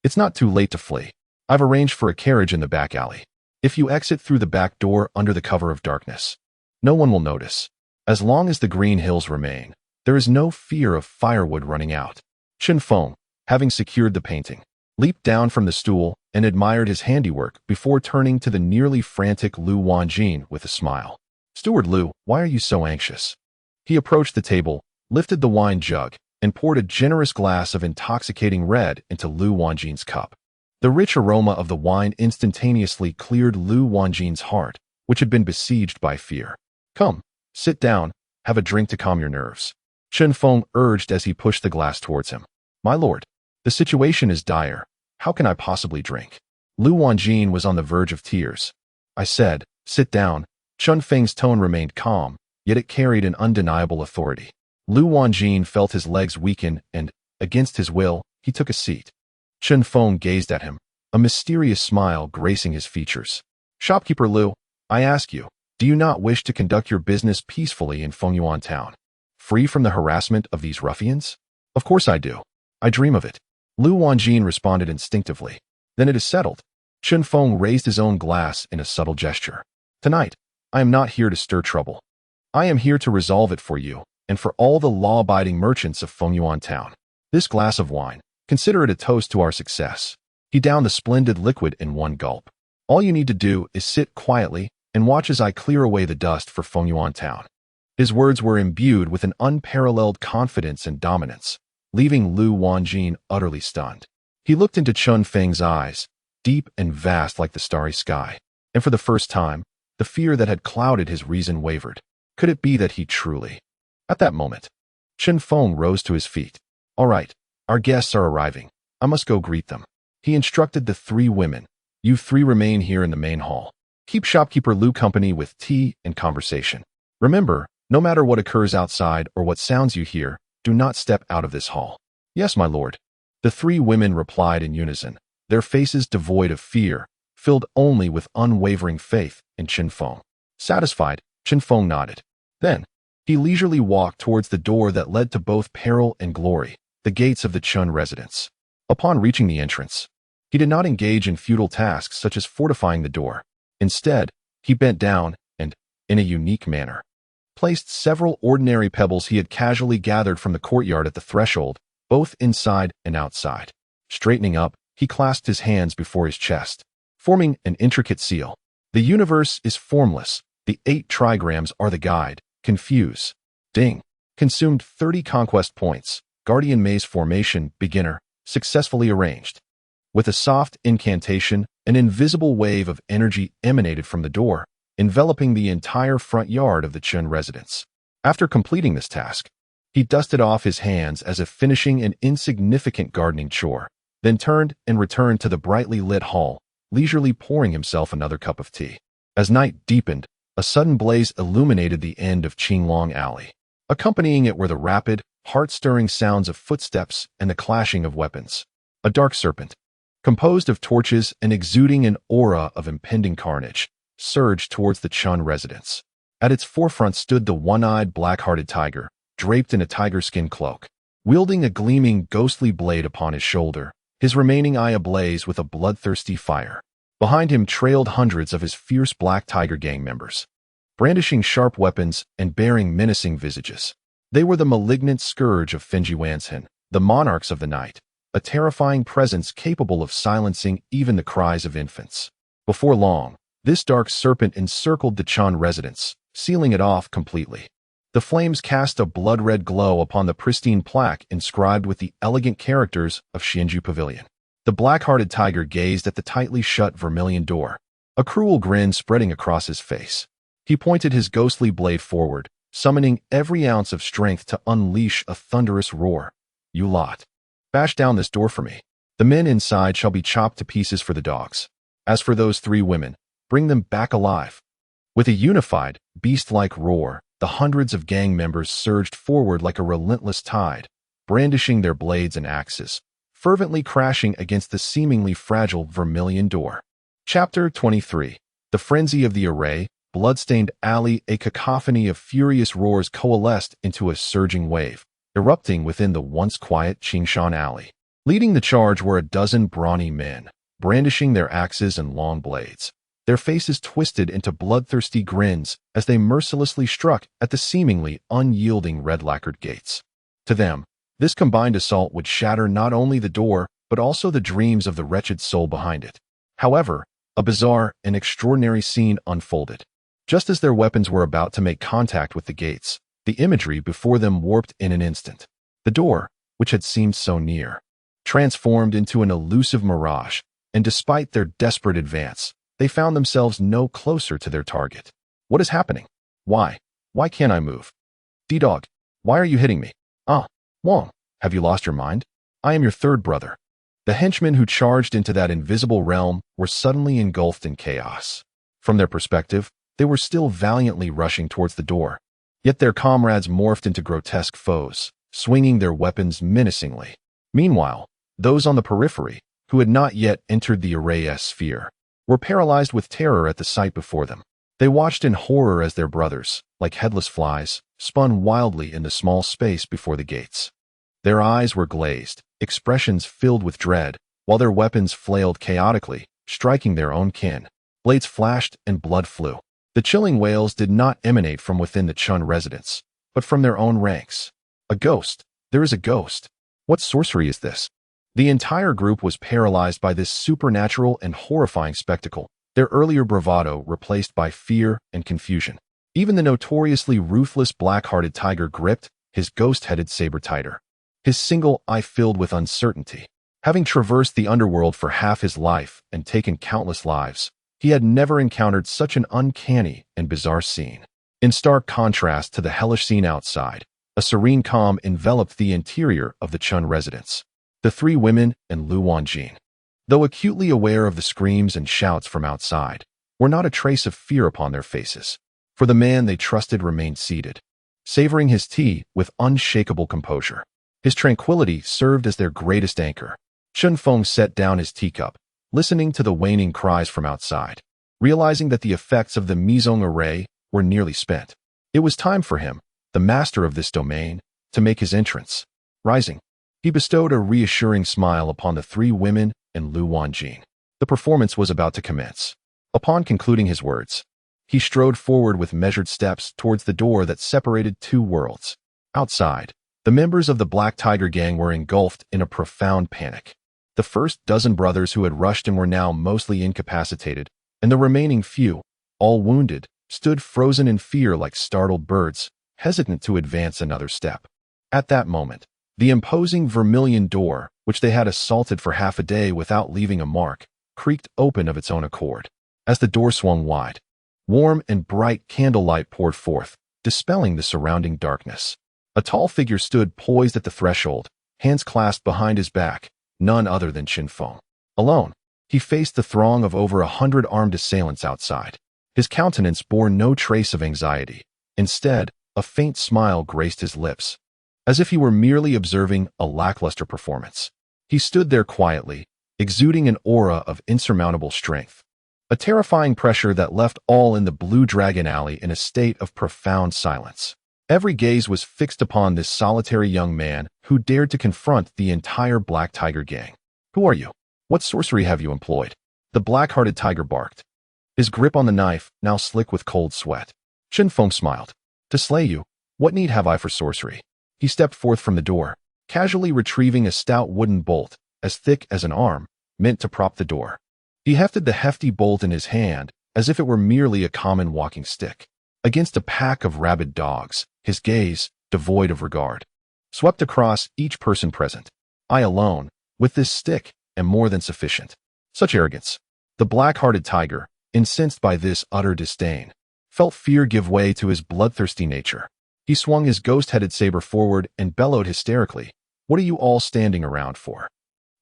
It's not too late to flee. I've arranged for a carriage in the back alley. If you exit through the back door under the cover of darkness, no one will notice. As long as the green hills remain, there is no fear of firewood running out. Chen Feng, having secured the painting, leaped down from the stool and admired his handiwork before turning to the nearly frantic Lu Wanjin with a smile. Steward Lu, why are you so anxious? He approached the table, lifted the wine jug, and poured a generous glass of intoxicating red into Lu Wanjin's cup. The rich aroma of the wine instantaneously cleared Lu Wanjin's heart, which had been besieged by fear. Come, sit down, have a drink to calm your nerves. Chen Feng urged as he pushed the glass towards him. My lord, the situation is dire. How can I possibly drink? Lu Wanjin was on the verge of tears. I said, sit down. Chen Feng's tone remained calm, yet it carried an undeniable authority. Lu Wanjin felt his legs weaken and, against his will, he took a seat. Chen Feng gazed at him, a mysterious smile gracing his features. Shopkeeper Lu, I ask you, do you not wish to conduct your business peacefully in Fengyuan town, free from the harassment of these ruffians? Of course I do. I dream of it. Lu Wanjin responded instinctively. Then it is settled. Chen Feng raised his own glass in a subtle gesture. Tonight, I am not here to stir trouble. I am here to resolve it for you and for all the law-abiding merchants of Fengyuan town. This glass of wine, consider it a toast to our success. He downed the splendid liquid in one gulp. All you need to do is sit quietly and watch as I clear away the dust for Fengyuan town. His words were imbued with an unparalleled confidence and dominance, leaving Lu Wanjin utterly stunned. He looked into Chen Feng's eyes, deep and vast like the starry sky, and for the first time, the fear that had clouded his reason wavered. Could it be that he truly? At that moment, Chen Feng rose to his feet. All right, our guests are arriving. I must go greet them. He instructed the three women. You three remain here in the main hall. Keep shopkeeper Lu company with tea and conversation. Remember, No matter what occurs outside or what sounds you hear, do not step out of this hall. Yes, my lord. The three women replied in unison, their faces devoid of fear, filled only with unwavering faith in Chen Feng. Satisfied, Chen Feng nodded. Then, he leisurely walked towards the door that led to both peril and glory, the gates of the Chun residence. Upon reaching the entrance, he did not engage in futile tasks such as fortifying the door. Instead, he bent down and, in a unique manner, placed several ordinary pebbles he had casually gathered from the courtyard at the threshold, both inside and outside. Straightening up, he clasped his hands before his chest, forming an intricate seal. The universe is formless. The 8 trigrams are the guide. Confuse. Ding. Consumed 30 conquest points. Guardian Maze Formation, Beginner, successfully arranged. With a soft incantation, an invisible wave of energy emanated from the door, enveloping the entire front yard of the Chun residence. After completing this task, he dusted off his hands as if finishing an insignificant gardening chore, then turned and returned to the brightly lit hall, leisurely pouring himself another cup of tea. As night deepened, a sudden blaze illuminated the end of Qinglong Alley. Accompanying it were the rapid, heart-stirring sounds of footsteps and the clashing of weapons. A dark serpent, composed of torches and exuding an aura of impending carnage, surged towards the Chun residence. At its forefront stood the one-eyed black-hearted tiger, draped in a tiger skin cloak. Wielding a gleaming, ghostly blade upon his shoulder, his remaining eye ablaze with a bloodthirsty fire. Behind him trailed hundreds of his fierce black tiger gang members, brandishing sharp weapons and bearing menacing visages. They were the malignant scourge of Fenji Wanzhen, the monarchs of the night, a terrifying presence capable of silencing even the cries of infants. Before long, this dark serpent encircled the Chun residence, sealing it off completely. The flames cast a blood-red glow upon the pristine plaque inscribed with the elegant characters of Xianju Pavilion. The black-hearted tiger gazed at the tightly shut vermilion door, a cruel grin spreading across his face. He pointed his ghostly blade forward, summoning every ounce of strength to unleash a thunderous roar. You lot, bash down this door for me. The men inside shall be chopped to pieces for the dogs. As for those 3 women, bring them back alive. With a unified, beast-like roar, the hundreds of gang members surged forward like a relentless tide, brandishing their blades and axes, fervently crashing against the seemingly fragile vermilion door. Chapter 23. The Frenzy of the Array, Bloodstained Alley. A cacophony of furious roars coalesced into a surging wave, erupting within the once quiet Qingshan Alley. Leading the charge were a dozen brawny men, brandishing their axes and long blades, their faces twisted into bloodthirsty grins as they mercilessly struck at the seemingly unyielding red-lacquered gates. To them, this combined assault would shatter not only the door, but also the dreams of the wretched soul behind it. However, a bizarre and extraordinary scene unfolded. Just as their weapons were about to make contact with the gates, the imagery before them warped in an instant. The door, which had seemed so near, transformed into an elusive mirage, and despite their desperate advance, they found themselves no closer to their target. What is happening? Why? Why can't I move? D-Dog, why are you hitting me? Ah, Wong, have you lost your mind? I am your third brother. The henchmen who charged into that invisible realm were suddenly engulfed in chaos. From their perspective, they were still valiantly rushing towards the door, yet their comrades morphed into grotesque foes, swinging their weapons menacingly. Meanwhile, those on the periphery, who had not yet entered the array sphere, were paralyzed with terror at the sight before them. They watched in horror as their brothers, like headless flies, spun wildly in the small space before the gates. Their eyes were glazed, expressions filled with dread, while their weapons flailed chaotically, striking their own kin. Blades flashed and blood flew. The chilling wails did not emanate from within the Chun residence, but from their own ranks. A ghost. There is a ghost. What sorcery is this? The entire group was paralyzed by this supernatural and horrifying spectacle, their earlier bravado replaced by fear and confusion. Even the notoriously ruthless black-hearted tiger gripped his ghost-headed saber tighter, his single eye filled with uncertainty. Having traversed the underworld for half his life and taken countless lives, he had never encountered such an uncanny and bizarre scene. In stark contrast to the hellish scene outside, a serene calm enveloped the interior of the Chun residence. The 3 women and Lu Wanjin, though acutely aware of the screams and shouts from outside, were not a trace of fear upon their faces. For the man they trusted remained seated, savoring his tea with unshakable composure. His tranquility served as their greatest anchor. Chun Feng set down his teacup, listening to the waning cries from outside, realizing that the effects of the Mizong array were nearly spent. It was time for him, the master of this domain, to make his entrance. Rising, he bestowed a reassuring smile upon the three women and Lu Wanjing. The performance was about to commence. Upon concluding his words, he strode forward with measured steps towards the door that separated two worlds. Outside, the members of the Black Tiger gang were engulfed in a profound panic. The first dozen brothers who had rushed in were now mostly incapacitated, and the remaining few, all wounded, stood frozen in fear like startled birds, hesitant to advance another step. At that moment, the imposing vermilion door, which they had assaulted for half a day without leaving a mark, creaked open of its own accord. As the door swung wide, warm and bright candlelight poured forth, dispelling the surrounding darkness. A tall figure stood poised at the threshold, hands clasped behind his back, none other than Chun Feng. Alone, he faced the throng of over 100 armed assailants outside. His countenance bore no trace of anxiety. Instead, a faint smile graced his lips, as if he were merely observing a lackluster performance. He stood there quietly, exuding an aura of insurmountable strength, a terrifying pressure that left all in the Blue Dragon Alley in a state of profound silence. Every gaze was fixed upon this solitary young man who dared to confront the entire Black Tiger gang. "Who are you? What sorcery have you employed?" The black-hearted tiger barked, his grip on the knife now slick with cold sweat. Chun Feng smiled. "To slay you, what need have I for sorcery?" He stepped forth from the door, casually retrieving a stout wooden bolt, as thick as an arm, meant to prop the door. He hefted the hefty bolt in his hand as if it were merely a common walking stick. Against a pack of rabid dogs, his gaze, devoid of regard, swept across each person present. "I alone, with this stick, am more than sufficient." Such arrogance. The black-hearted tiger, incensed by this utter disdain, felt fear give way to his bloodthirsty nature. He swung his ghost-headed saber forward and bellowed hysterically, "What are you all standing around for?"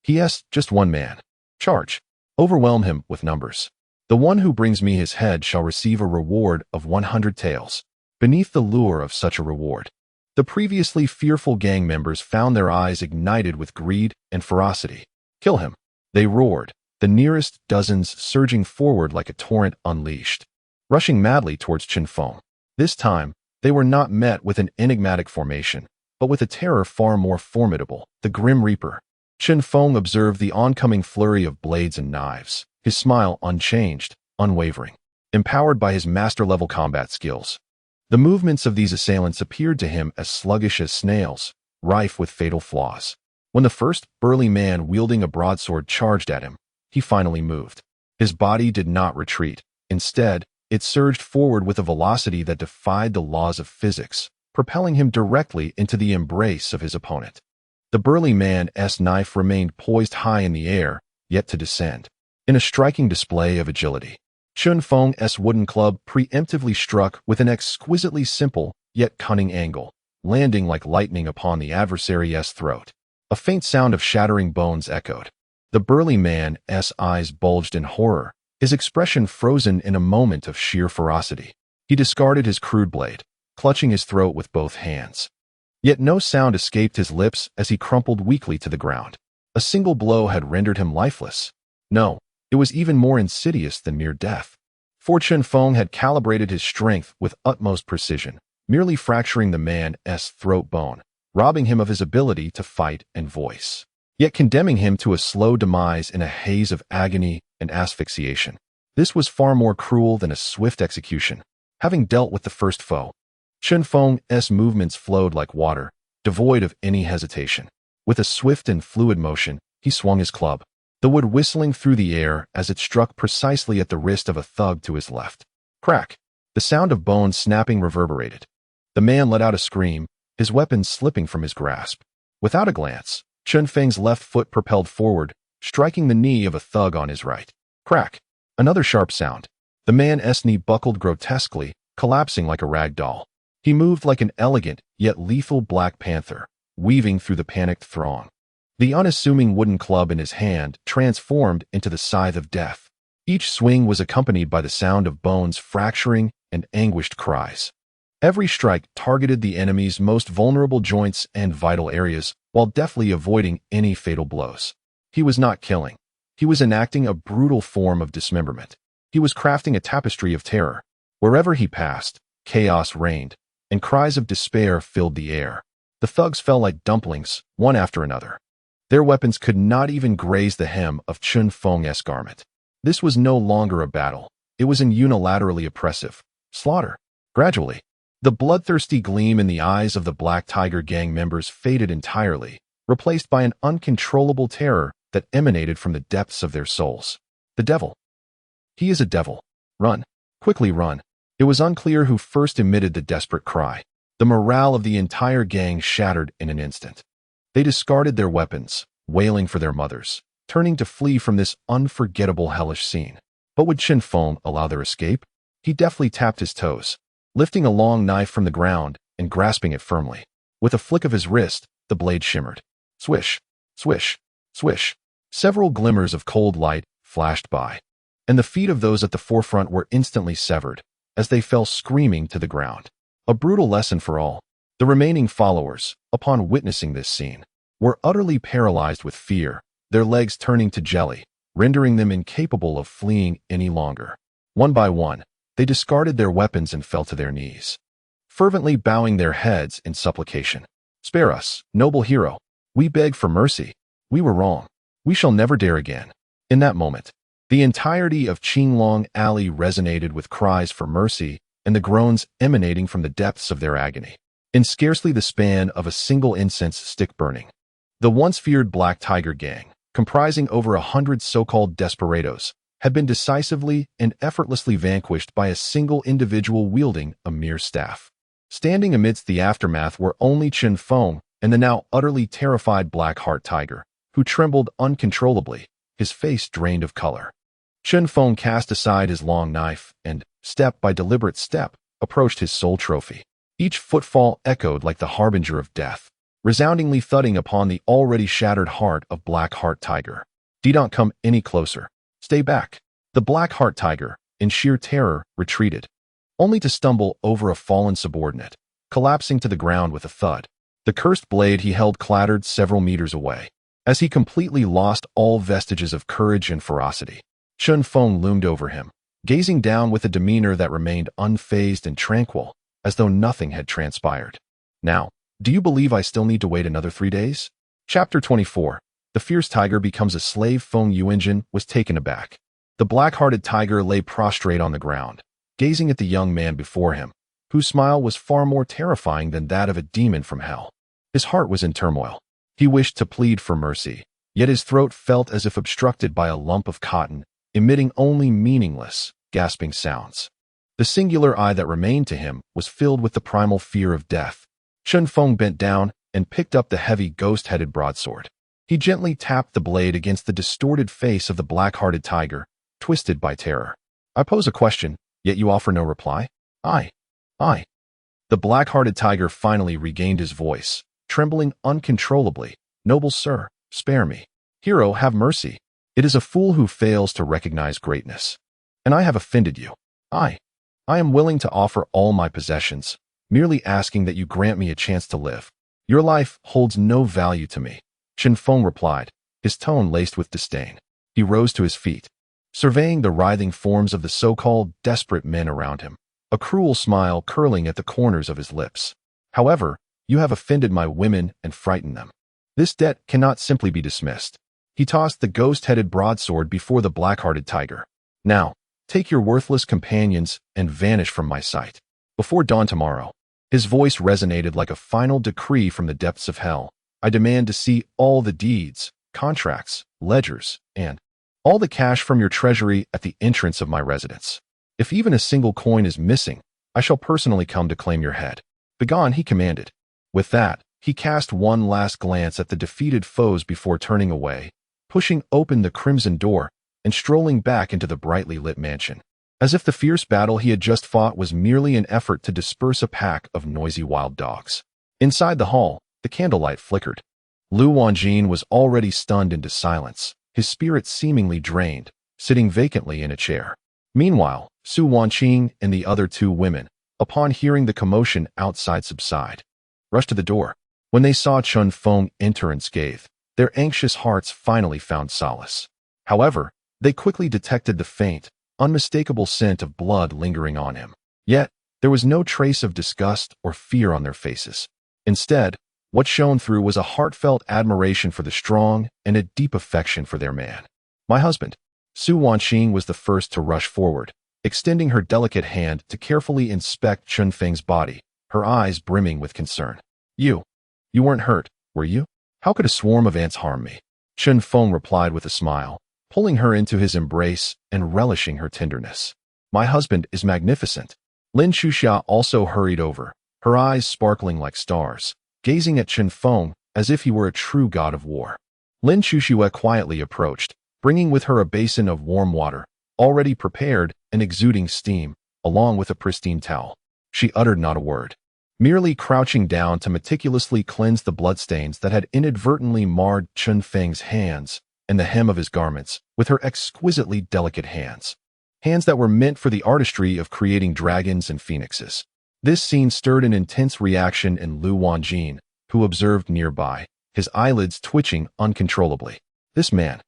He asked just one man. "Charge. Overwhelm him with numbers. The one who brings me his head shall receive a reward of 100 taels." Beneath the lure of such a reward, the previously fearful gang members found their eyes ignited with greed and ferocity. "Kill him," they roared, the nearest dozens surging forward like a torrent unleashed, rushing madly towards Chun Feng. This time, they were not met with an enigmatic formation, but with a terror far more formidable, the Grim Reaper. Chun Feng observed the oncoming flurry of blades and knives, his smile unchanged, unwavering, empowered by his master-level combat skills. The movements of these assailants appeared to him as sluggish as snails, rife with fatal flaws. When the first burly man wielding a broadsword charged at him, he finally moved. His body did not retreat. Instead, it surged forward with a velocity that defied the laws of physics, propelling him directly into the embrace of his opponent. The burly man's knife remained poised high in the air, yet to descend. In a striking display of agility, Chun Feng's wooden club preemptively struck with an exquisitely simple yet cunning angle, landing like lightning upon the adversary's throat. A faint sound of shattering bones echoed. The burly man's eyes bulged in horror, his expression frozen in a moment of sheer ferocity. He discarded his crude blade, clutching his throat with both hands. Yet no sound escaped his lips as he crumpled weakly to the ground. A single blow had rendered him lifeless. No, it was even more insidious than mere death. For Chun Feng had calibrated his strength with utmost precision, merely fracturing the man's throat bone, robbing him of his ability to fight and voice, yet condemning him to a slow demise in a haze of agony and asphyxiation. This was far more cruel than a swift execution. Having dealt with the first foe, Chun Feng's movements flowed like water, devoid of any hesitation. With a swift and fluid motion, he swung his club, the wood whistling through the air as it struck precisely at the wrist of a thug to his left. Crack! The sound of bones snapping reverberated. The man let out a scream, his weapon slipping from his grasp. Without a glance, Chun Feng's left foot propelled forward, striking the knee of a thug on his right. Crack! Another sharp sound. The man's knee buckled grotesquely, collapsing like a rag doll. He moved like an elegant, yet lethal black panther, weaving through the panicked throng. The unassuming wooden club in his hand transformed into the scythe of death. Each swing was accompanied by the sound of bones fracturing and anguished cries. Every strike targeted the enemy's most vulnerable joints and vital areas, while deftly avoiding any fatal blows. He was not killing. He was enacting a brutal form of dismemberment. He was crafting a tapestry of terror. Wherever he passed, chaos reigned, and cries of despair filled the air. The thugs fell like dumplings, one after another. Their weapons could not even graze the hem of Chun Feng's garment. This was no longer a battle. It was an unilaterally oppressive slaughter. Gradually, the bloodthirsty gleam in the eyes of the Black Tiger gang members faded entirely, replaced by an uncontrollable terror that emanated from the depths of their souls. The devil. He is a devil. Run. Quickly run. It was unclear who first emitted the desperate cry. The morale of the entire gang shattered in an instant. They discarded their weapons, wailing for their mothers, turning to flee from this unforgettable hellish scene. But would Chun Feng allow their escape? He deftly tapped his toes, lifting a long knife from the ground and grasping it firmly. With a flick of his wrist, the blade shimmered. Swish, swish, swish. Several glimmers of cold light flashed by, and the feet of those at the forefront were instantly severed as they fell screaming to the ground. A brutal lesson for all. The remaining followers, upon witnessing this scene, were utterly paralyzed with fear, their legs turning to jelly, rendering them incapable of fleeing any longer. One by one, they discarded their weapons and fell to their knees, fervently bowing their heads in supplication. Spare us, noble hero. We beg for mercy. We were wrong. We shall never dare again. In that moment, the entirety of Qinglong Alley resonated with cries for mercy and the groans emanating from the depths of their agony. In scarcely the span of a single incense stick burning, the once feared Black Tiger gang, comprising over 100 so-called desperados, had been decisively and effortlessly vanquished by a single individual wielding a mere staff. Standing amidst the aftermath were only Chun Feng and the now utterly terrified Black Heart Tiger, who trembled uncontrollably, his face drained of color. Chun Feng cast aside his long knife and, step by deliberate step, approached his sole trophy. Each footfall echoed like the harbinger of death, resoundingly thudding upon the already shattered heart of Black Heart Tiger. Don't come any closer. Stay back. The Black Heart Tiger, in sheer terror, retreated, only to stumble over a fallen subordinate, collapsing to the ground with a thud. The cursed blade he held clattered several meters away. As he completely lost all vestiges of courage and ferocity, Chun Feng loomed over him, gazing down with a demeanor that remained unfazed and tranquil, as though nothing had transpired. Now, do you believe I still need to wait another 3 days? Chapter 24. The fierce tiger becomes a slave. Feng Yuanjin was taken aback. The black-hearted tiger lay prostrate on the ground, gazing at the young man before him, whose smile was far more terrifying than that of a demon from hell. His heart was in turmoil. He wished to plead for mercy, yet his throat felt as if obstructed by a lump of cotton, emitting only meaningless, gasping sounds. The singular eye that remained to him was filled with the primal fear of death. Chun Feng bent down and picked up the heavy ghost-headed broadsword. He gently tapped the blade against the distorted face of the black-hearted tiger, twisted by terror. I pose a question, yet you offer no reply? I. The black-hearted tiger finally regained his voice, trembling uncontrollably. Noble sir, spare me. Hero, have mercy. It is a fool who fails to recognize greatness. And I have offended you. I am willing to offer all my possessions, merely asking that you grant me a chance to live. Your life holds no value to me. Chun Feng replied, his tone laced with disdain. He rose to his feet, surveying the writhing forms of the so-called desperate men around him, a cruel smile curling at the corners of his lips. However, you have offended my women and frightened them. This debt cannot simply be dismissed. He tossed the ghost-headed broadsword before the black-hearted tiger. Now, take your worthless companions and vanish from my sight. Before dawn tomorrow, his voice resonated like a final decree from the depths of hell. I demand to see all the deeds, contracts, ledgers, and all the cash from your treasury at the entrance of my residence. If even a single coin is missing, I shall personally come to claim your head. Begone, he commanded. With that, he cast one last glance at the defeated foes before turning away, pushing open the crimson door and strolling back into the brightly lit mansion, as if the fierce battle he had just fought was merely an effort to disperse a pack of noisy wild dogs. Inside the hall, the candlelight flickered. Lu Wanjin was already stunned into silence, his spirit seemingly drained, sitting vacantly in a chair. Meanwhile, Su Wanqing and the other two women, upon hearing the commotion outside subside, rushed to the door. When they saw Chun Feng enter unscathed, their anxious hearts finally found solace. However, they quickly detected the faint, unmistakable scent of blood lingering on him. Yet, there was no trace of disgust or fear on their faces. Instead, what shone through was a heartfelt admiration for the strong and a deep affection for their man. "My husband." Su Wanqing was the first to rush forward, extending her delicate hand to carefully inspect Chun Feng's body, her eyes brimming with concern. You weren't hurt, were you? How could a swarm of ants harm me?" Chun Feng replied with a smile, pulling her into his embrace and relishing her tenderness. "My husband is magnificent." Lin Chuxia also hurried over, her eyes sparkling like stars, gazing at Chun Feng as if he were a true god of war. Lin Chuxia quietly approached, bringing with her a basin of warm water, already prepared and exuding steam, along with a pristine towel. She uttered not a word, merely crouching down to meticulously cleanse the bloodstains that had inadvertently marred Chun Feng's hands and the hem of his garments with her exquisitely delicate hands. Hands that were meant for the artistry of creating dragons and phoenixes. This scene stirred an intense reaction in Lu Wanjin, who observed nearby, his eyelids twitching uncontrollably. This man.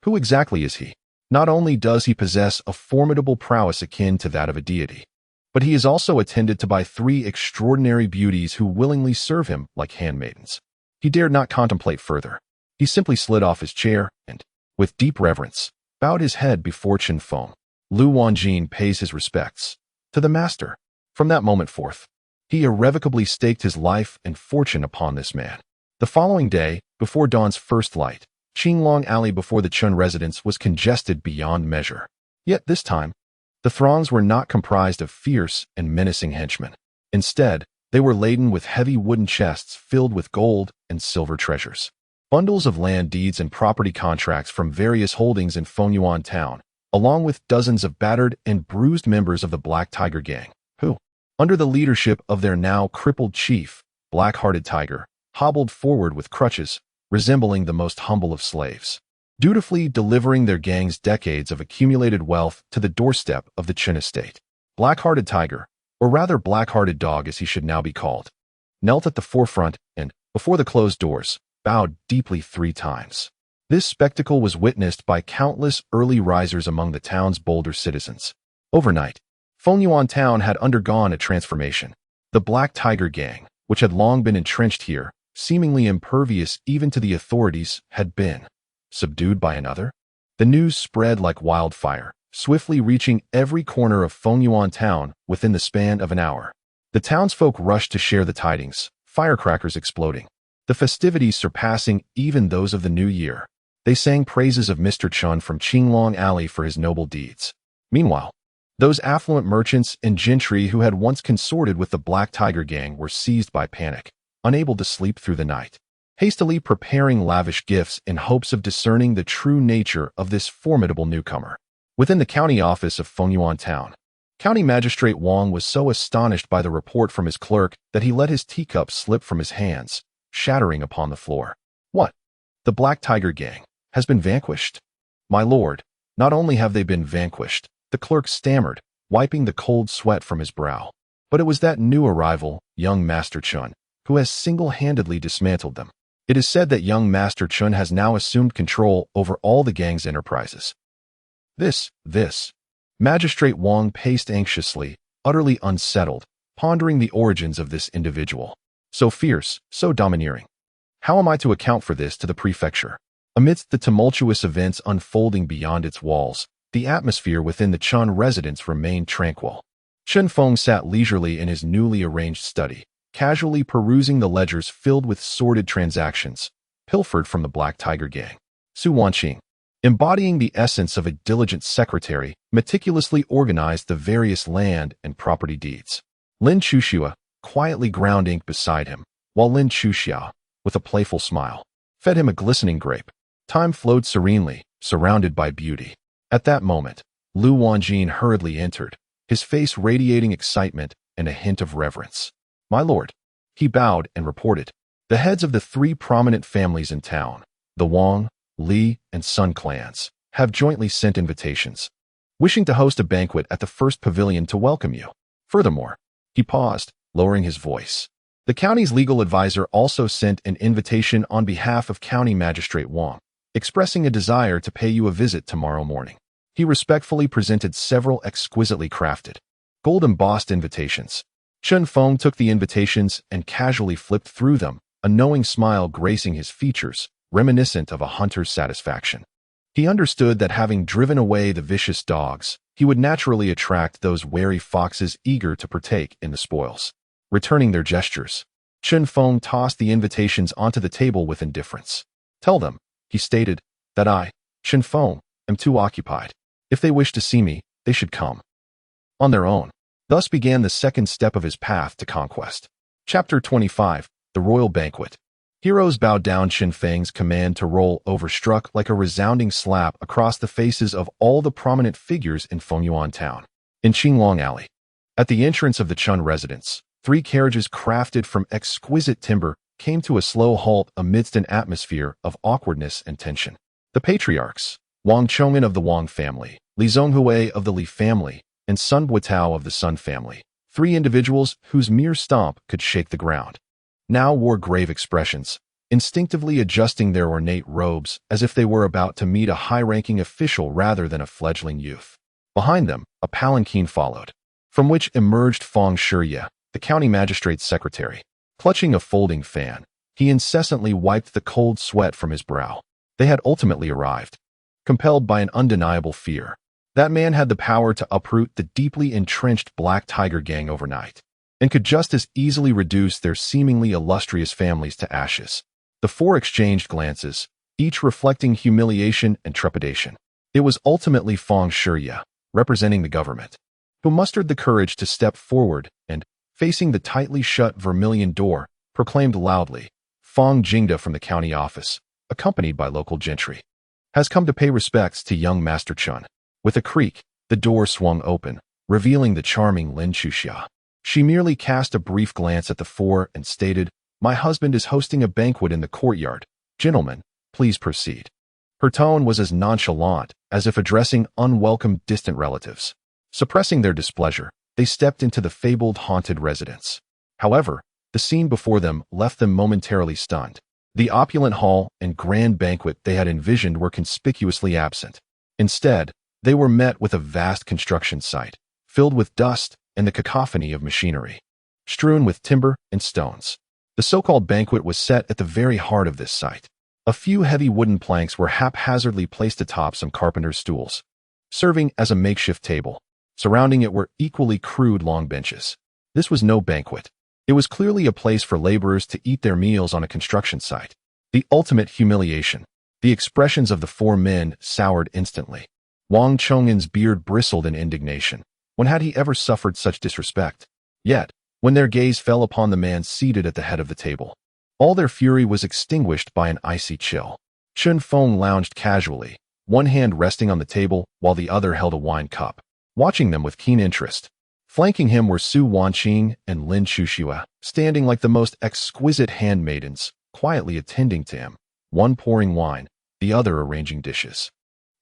Who exactly is he? Not only does he possess a formidable prowess akin to that of a deity, but he is also attended to by 3 extraordinary beauties who willingly serve him like handmaidens. He dared not contemplate further. He simply slid off his chair and, with deep reverence, bowed his head before Chun Feng. Lu Wanjin pays his respects to the master. From that moment forth, he irrevocably staked his life and fortune upon this man. The following day, before dawn's first light, Qinglong Alley before the Chun residence was congested beyond measure. Yet this time, the throngs were not comprised of fierce and menacing henchmen. Instead, they were laden with heavy wooden chests filled with gold and silver treasures. Bundles of land deeds and property contracts from various holdings in Fengyuan town, along with dozens of battered and bruised members of the Black Tiger Gang, who, under the leadership of their now crippled chief, Black-Hearted Tiger, hobbled forward with crutches, resembling the most humble of slaves, dutifully delivering their gang's decades of accumulated wealth to the doorstep of the Chun estate. Black-Hearted Tiger, or rather Black-Hearted Dog as he should now be called, knelt at the forefront and, before the closed doors, bowed deeply 3 times. This spectacle was witnessed by countless early risers among the town's bolder citizens. Overnight, Fengyuan town had undergone a transformation. The Black Tiger Gang, which had long been entrenched here, seemingly impervious even to the authorities, had been subdued by another. The news spread like wildfire, swiftly reaching every corner of Fengyuan town within the span of an hour. The townsfolk rushed to share the tidings, firecrackers exploding, the festivities surpassing even those of the new year. They sang praises of Mr. Chun from Qinglong Alley for his noble deeds. Meanwhile, those affluent merchants and gentry who had once consorted with the Black Tiger Gang were seized by panic, unable to sleep through the night, hastily preparing lavish gifts in hopes of discerning the true nature of this formidable newcomer. Within the county office of Fengyuan town, County Magistrate Wang was so astonished by the report from his clerk that he let his teacup slip from his hands, shattering upon the floor. "What? The Black Tiger Gang has been vanquished?" "My lord, not only have they been vanquished," the clerk stammered, wiping the cold sweat from his brow, "but it was that new arrival, young Master Chun, who has single-handedly dismantled them. It is said that young Master Chun has now assumed control over all the gang's enterprises." This. Magistrate Wang paced anxiously, utterly unsettled, pondering the origins of this individual. So fierce, so domineering. How am I to account for this to the prefecture? Amidst the tumultuous events unfolding beyond its walls, the atmosphere within the Chun residence remained tranquil. Chun Feng sat leisurely in his newly arranged study, casually perusing the ledgers filled with sordid transactions, pilfered from the Black Tiger Gang. Su Wanqing, embodying the essence of a diligent secretary, meticulously organized the various land and property deeds. Lin Chuxia, quietly ground ink beside him, while Lin Chuxia, with a playful smile, fed him a glistening grape. Time flowed serenely, surrounded by beauty. At that moment, Lu Wanjin hurriedly entered, his face radiating excitement and a hint of reverence. "My lord," he bowed and reported, "the heads of the 3 prominent families in town, the Wang, Li, and Sun clans, have jointly sent invitations, wishing to host a banquet at the first pavilion to welcome you. Furthermore, He paused, lowering his voice. The county's legal advisor also sent an invitation on behalf of County Magistrate Wang, expressing a desire to pay you a visit tomorrow morning. He respectfully presented several exquisitely crafted, gold-embossed invitations. Chen Feng took the invitations and casually flipped through them, a knowing smile gracing his features, reminiscent of a hunter's satisfaction. He understood that having driven away the vicious dogs, he would naturally attract those wary foxes eager to partake in the spoils. Returning their gestures, Chen Feng tossed the invitations onto the table with indifference. Tell them, he stated, that I, Chen Feng, am too occupied. If they wish to see me, they should come on their own. Thus began the second step of his path to conquest. Chapter 25, The Royal Banquet. Heroes bowed down. Chen Feng's command to roll over struck like a resounding slap across the faces of all the prominent figures in Fengyuan town. In Qinglong Alley, at the entrance of the Chun residence, 3 carriages crafted from exquisite timber came to a slow halt amidst an atmosphere of awkwardness and tension. The patriarchs, Wang Chong'an of the Wang family, Li Zhonghui of the Li family, and Sun Buitao of the Sun family, 3 individuals whose mere stomp could shake the ground, now wore grave expressions, instinctively adjusting their ornate robes as if they were about to meet a high-ranking official rather than a fledgling youth. Behind them, a palanquin followed, from which emerged Feng Shiye, the county magistrate's secretary. Clutching a folding fan, he incessantly wiped the cold sweat from his brow. They had ultimately arrived, compelled by an undeniable fear. That man had the power to uproot the deeply entrenched Black Tiger gang overnight, and could just as easily reduce their seemingly illustrious families to ashes. The 4 exchanged glances, each reflecting humiliation and trepidation. It was ultimately Feng Shiye, representing the government, who mustered the courage to step forward and, facing the tightly shut vermilion door, proclaimed loudly, Feng Jingda from the county office, accompanied by local gentry, has come to pay respects to young Master Chun. With a creak, the door swung open, revealing the charming Lin Chuxia. She merely cast a brief glance at the 4 and stated, My husband is hosting a banquet in the courtyard. Gentlemen, please proceed. Her tone was as nonchalant as if addressing unwelcome distant relatives. Suppressing their displeasure, they stepped into the fabled haunted residence. However, the scene before them left them momentarily stunned. The opulent hall and grand banquet they had envisioned were conspicuously absent. Instead, they were met with a vast construction site, filled with dust and the cacophony of machinery, strewn with timber and stones. The so-called banquet was set at the very heart of this site. A few heavy wooden planks were haphazardly placed atop some carpenter's stools, serving as a makeshift table. Surrounding it were equally crude long benches. This was no banquet. It was clearly a place for laborers to eat their meals on a construction site. The ultimate humiliation. The expressions of the 4 men soured instantly. Wang Chong'an's beard bristled in indignation. When had he ever suffered such disrespect? Yet, when their gaze fell upon the man seated at the head of the table, all their fury was extinguished by an icy chill. Chen Feng lounged casually, one hand resting on the table while the other held a wine cup, watching them with keen interest. Flanking him were Su Wanqing and Lin Chuxia, standing like the most exquisite handmaidens, quietly attending to him, one pouring wine, the other arranging dishes.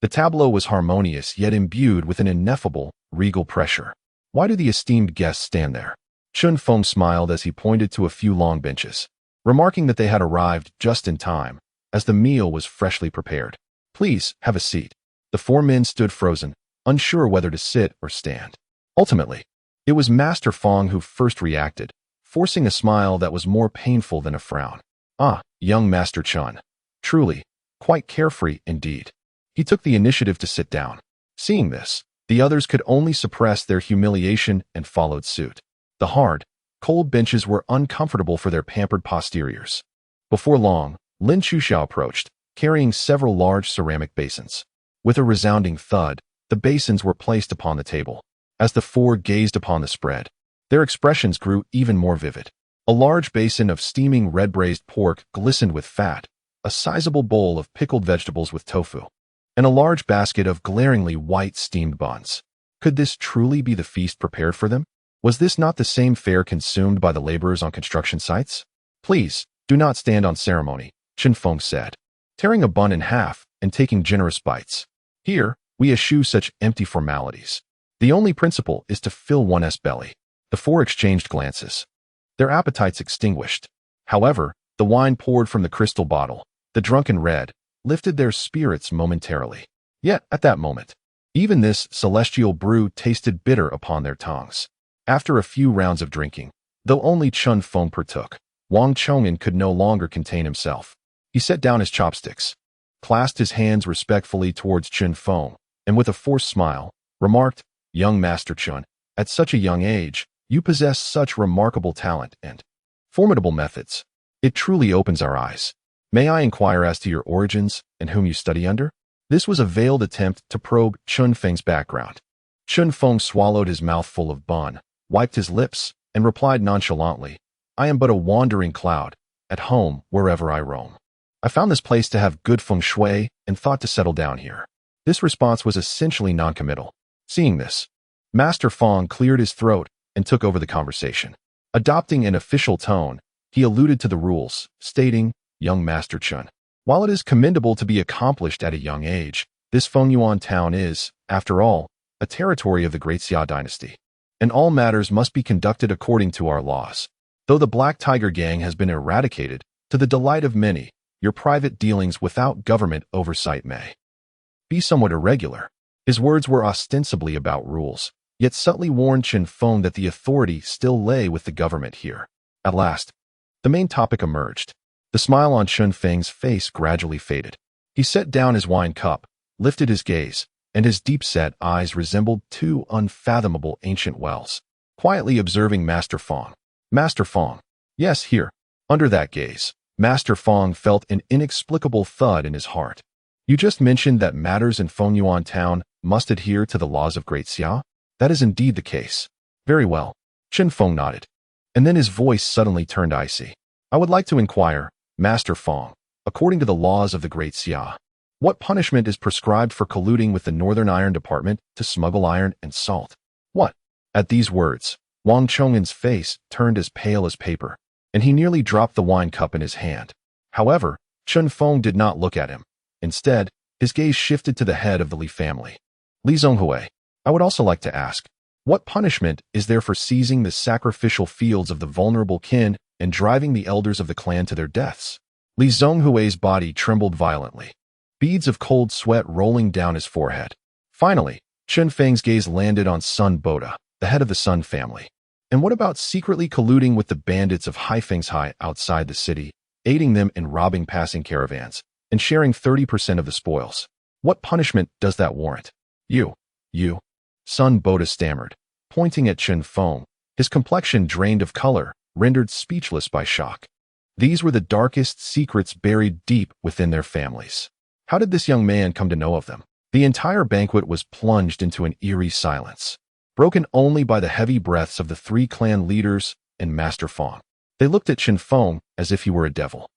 The tableau was harmonious yet imbued with an ineffable, regal pressure. Why do the esteemed guests stand there? Chen Feng smiled as he pointed to a few long benches, remarking that they had arrived just in time, as the meal was freshly prepared. Please, have a seat. The 4 men stood frozen, unsure whether to sit or stand. Ultimately, it was Master Feng who first reacted, forcing a smile that was more painful than a frown. Ah, young Master Chun. Truly, quite carefree indeed. He took the initiative to sit down. Seeing this, the others could only suppress their humiliation and followed suit. The hard, cold benches were uncomfortable for their pampered posteriors. Before long, Lin Chuxiao approached, carrying several large ceramic basins. With a resounding thud, the basins were placed upon the table. As the 4 gazed upon the spread, their expressions grew even more vivid. A large basin of steaming red-braised pork glistened with fat, a sizable bowl of pickled vegetables with tofu, and a large basket of glaringly white steamed buns. Could this truly be the feast prepared for them? Was this not the same fare consumed by the laborers on construction sites? Please, do not stand on ceremony, Chen Feng said, tearing a bun in half and taking generous bites. Here, we eschew such empty formalities. The only principle is to fill one's belly. The four exchanged glances, their appetites extinguished. However, the wine poured from the crystal bottle, the drunken red, lifted their spirits momentarily. Yet, at that moment, even this celestial brew tasted bitter upon their tongues. After a few rounds of drinking, though only Chun Feng partook, Wang Chong'an could no longer contain himself. He set down his chopsticks, clasped his hands respectfully towards Chun Feng, and with a forced smile, remarked, "Young Master Chun, at such a young age, you possess such remarkable talent and formidable methods. It truly opens our eyes. May I inquire as to your origins and whom you study under?" This was a veiled attempt to probe Chun Feng's background. Chun Feng swallowed his mouthful of bun, wiped his lips, and replied nonchalantly, "I am but a wandering cloud, at home wherever I roam. I found this place to have good feng shui and thought to settle down here." This response was essentially noncommittal. Seeing this, Master Feng cleared his throat and took over the conversation. Adopting an official tone, he alluded to the rules, stating, "Young Master Chun, while it is commendable to be accomplished at a young age, this Fengyuan town is, after all, a territory of the Great Xia dynasty, and all matters must be conducted according to our laws. Though the Black Tiger Gang has been eradicated, to the delight of many, your private dealings without government oversight may be somewhat irregular." His words were ostensibly about rules, yet subtly warned Chun Feng that the authority still lay with the government here. At last, the main topic emerged. The smile on Chun Feng's face gradually faded. He set down his wine cup, lifted his gaze, and his deep-set eyes resembled two unfathomable ancient wells, quietly observing Master Feng. Master Feng. Yes, here. Under that gaze, Master Feng felt an inexplicable thud in his heart. "You just mentioned that matters in Fengyuan town must adhere to the laws of Great Xia? That is indeed the case." "Very well." Chun Feng nodded. And then his voice suddenly turned icy. "I would like to inquire, Master Feng, according to the laws of the Great Xia, what punishment is prescribed for colluding with the Northern Iron Department to smuggle iron and salt?" "What?" At these words, Wang Chong'an's face turned as pale as paper, and he nearly dropped the wine cup in his hand. However, Chun Feng did not look at him. Instead, his gaze shifted to the head of the Li family. "Li Zhonghui, I would also like to ask, what punishment is there for seizing the sacrificial fields of the vulnerable kin and driving the elders of the clan to their deaths?" Li Zhonghui's body trembled violently, beads of cold sweat rolling down his forehead. Finally, Chun Feng's gaze landed on Sun Boda, the head of the Sun family. "And what about secretly colluding with the bandits of Haifengshai outside the city, aiding them in robbing passing caravans, and sharing 30% of the spoils? What punishment does that warrant?" You, Sun Boda stammered, pointing at Chun Feng, his complexion drained of color, rendered speechless by shock. These were the darkest secrets buried deep within their families. How did this young man come to know of them? The entire banquet was plunged into an eerie silence, broken only by the heavy breaths of the three clan leaders and Master Feng. They looked at Chun Feng as if he were a devil.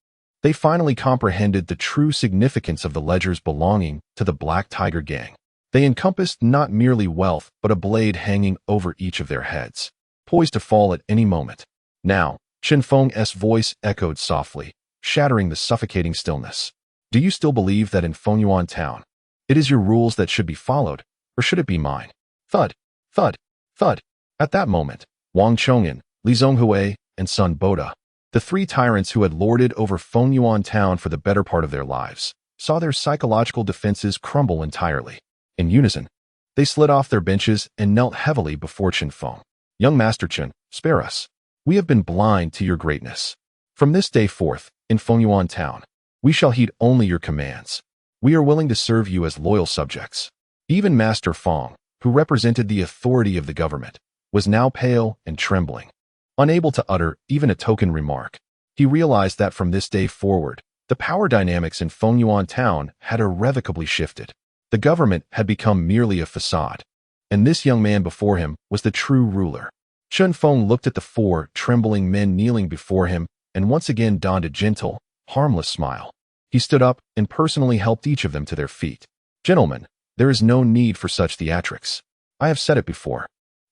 They finally comprehended the true significance of the ledgers belonging to the Black Tiger Gang. They encompassed not merely wealth, but a blade hanging over each of their heads, poised to fall at any moment. Now, Chun Feng's voice echoed softly, shattering the suffocating stillness. "Do you still believe that in Fengyuan town, it is your rules that should be followed, or should it be mine?" Thud, thud, thud. At that moment, Wang Chong'an, Li Zhonghui, and Sun Boda, the three tyrants who had lorded over Fengyuan town for the better part of their lives, saw their psychological defenses crumble entirely. In unison, they slid off their benches and knelt heavily before Chun Feng. "Young Master Chun, spare us. We have been blind to your greatness. From this day forth, in Fengyuan town, we shall heed only your commands. We are willing to serve you as loyal subjects." Even Master Feng, who represented the authority of the government, was now pale and trembling, unable to utter even a token remark. He realized that from this day forward, the power dynamics in Fengyuan town had irrevocably shifted. The government had become merely a facade, and this young man before him was the true ruler. Chun Feng looked at the four trembling men kneeling before him and once again donned a gentle, harmless smile. He stood up and personally helped each of them to their feet. "Gentlemen, there is no need for such theatrics. I have said it before.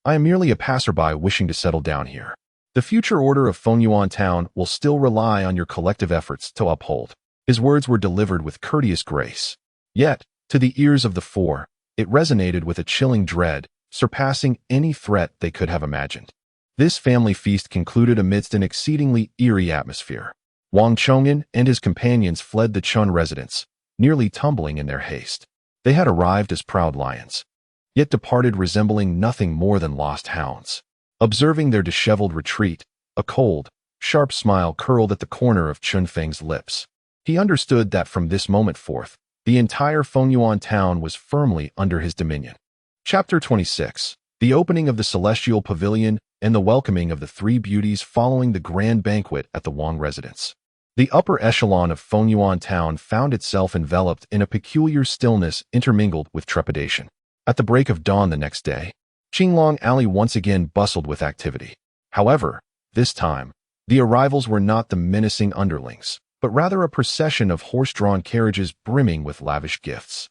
I am merely a passerby wishing to settle down here. The future order of Fengyuan town will still rely on your collective efforts to uphold." His words were delivered with courteous grace. Yet, to the ears of the four, it resonated with a chilling dread, surpassing any threat they could have imagined. This family feast concluded amidst an exceedingly eerie atmosphere. Wang Chong'an and his companions fled the Chun residence, nearly tumbling in their haste. They had arrived as proud lions, yet departed resembling nothing more than lost hounds. Observing their disheveled retreat, a cold, sharp smile curled at the corner of Chun Feng's lips. He understood that from this moment forth, the entire Fengyuan town was firmly under his dominion. Chapter 26. The opening of the Celestial Pavilion and the welcoming of the three beauties following the grand banquet at the Wang residence. The upper echelon of Fengyuan town found itself enveloped in a peculiar stillness intermingled with trepidation. At the break of dawn the next day, Qinglong Alley once again bustled with activity. However, this time, the arrivals were not the menacing underlings, but rather a procession of horse-drawn carriages brimming with lavish gifts.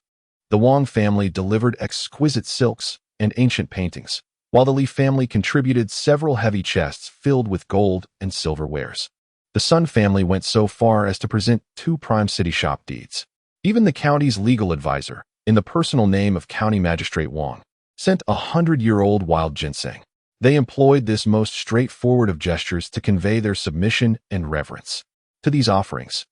The Wang family delivered exquisite silks and ancient paintings, while the Li family contributed several heavy chests filled with gold and silver wares. The Sun family went so far as to present 2 prime city shop deeds. Even the county's legal advisor, in the personal name of County Magistrate Wang, sent 100-year-old wild ginseng. They employed this most straightforward of gestures to convey their submission and reverence. To these offerings,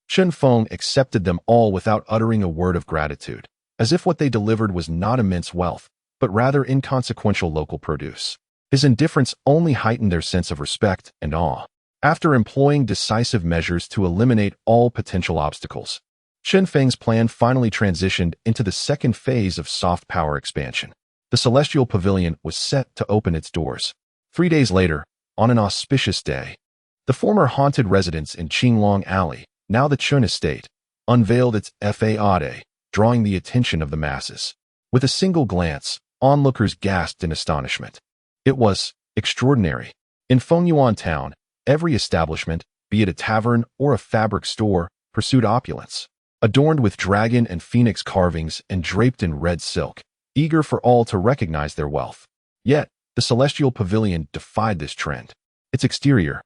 Chen Feng accepted them all without uttering a word of gratitude, as if what they delivered was not immense wealth, but rather inconsequential local produce. His indifference only heightened their sense of respect and awe. After employing decisive measures to eliminate all potential obstacles, Chen Feng's plan finally transitioned into the second phase of soft power expansion. The Celestial Pavilion was set to open its doors. 3 days later, on an auspicious day, the former haunted residence in Qinglong Alley, now the Chun Estate, unveiled its faade, drawing the attention of the masses. With a single glance, onlookers gasped in astonishment. It was extraordinary. In Fengyuan town, every establishment, be it a tavern or a fabric store, pursued opulence. Adorned with dragon and phoenix carvings and draped in red silk, eager for all to recognize their wealth. Yet, the Celestial Pavilion defied this trend. Its exterior,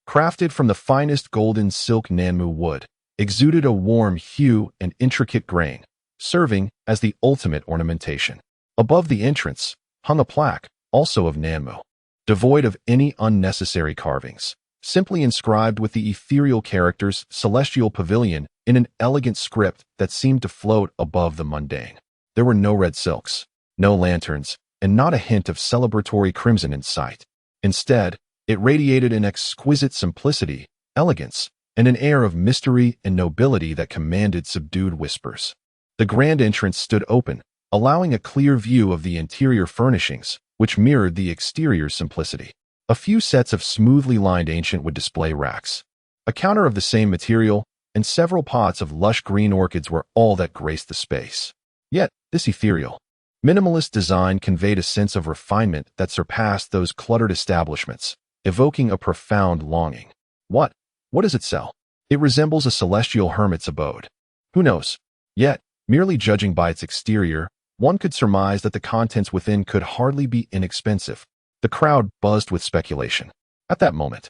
crafted from the finest golden silk Nanmu wood, exuded a warm hue and intricate grain, serving as the ultimate ornamentation. Above the entrance hung a plaque, also of Nanmu, devoid of any unnecessary carvings, simply inscribed with the ethereal characters Celestial Pavilion in an elegant script that seemed to float above the mundane. There were no red silks, no lanterns, and not a hint of celebratory crimson in sight. Instead, it radiated an exquisite simplicity, elegance, and an air of mystery and nobility that commanded subdued whispers. The grand entrance stood open, allowing a clear view of the interior furnishings, which mirrored the exterior's simplicity. A few sets of smoothly lined ancient wood display racks, a counter of the same material, and several pots of lush green orchids were all that graced the space. Yet, this ethereal, minimalist design conveyed a sense of refinement that surpassed those cluttered establishments, evoking a profound longing. What does it sell? It resembles a celestial hermit's abode. Who knows? Yet, merely judging by its exterior, one could surmise that the contents within could hardly be inexpensive. The crowd buzzed with speculation. At that moment,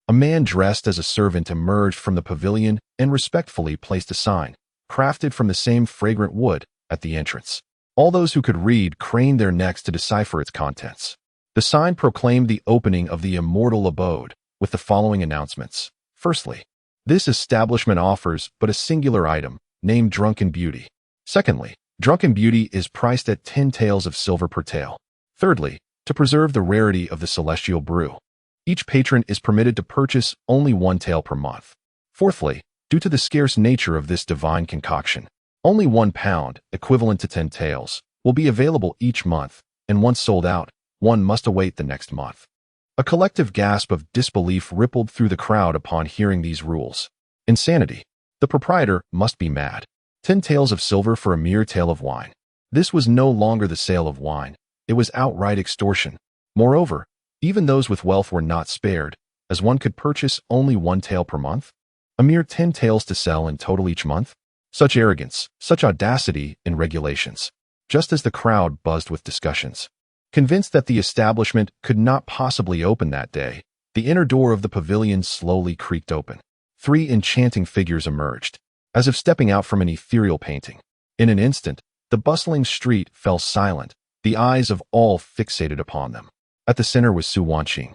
a man dressed as a servant emerged from the pavilion and respectfully placed a sign, crafted from the same fragrant wood, at the entrance. All those who could read craned their necks to decipher its contents. The sign proclaimed the opening of the Immortal abode, with the following announcements. Firstly, this establishment offers but a singular item, named Drunken Beauty. Secondly, Drunken Beauty is priced at 10 taels of silver per tael. Thirdly, to preserve the rarity of the celestial brew, each patron is permitted to purchase only 1 tael per month. Fourthly, due to the scarce nature of this divine concoction, only 1 pound, equivalent to 10 taels, will be available each month, and once sold out, one must await the next month. A collective gasp of disbelief rippled through the crowd upon hearing these rules. Insanity. The proprietor must be mad. 10 taels of silver for a mere tael of wine. This was no longer the sale of wine. It was outright extortion. Moreover, even those with wealth were not spared, as one could purchase only 1 tael per month. A mere 10 taels to sell in total each month? Such arrogance, such audacity in regulations. Just as the crowd buzzed with discussions. Convinced that the establishment could not possibly open that day, the inner door of the pavilion slowly creaked open. 3 enchanting figures emerged, as if stepping out from an ethereal painting. In an instant, the bustling street fell silent, the eyes of all fixated upon them. At the center was Su Wanqing,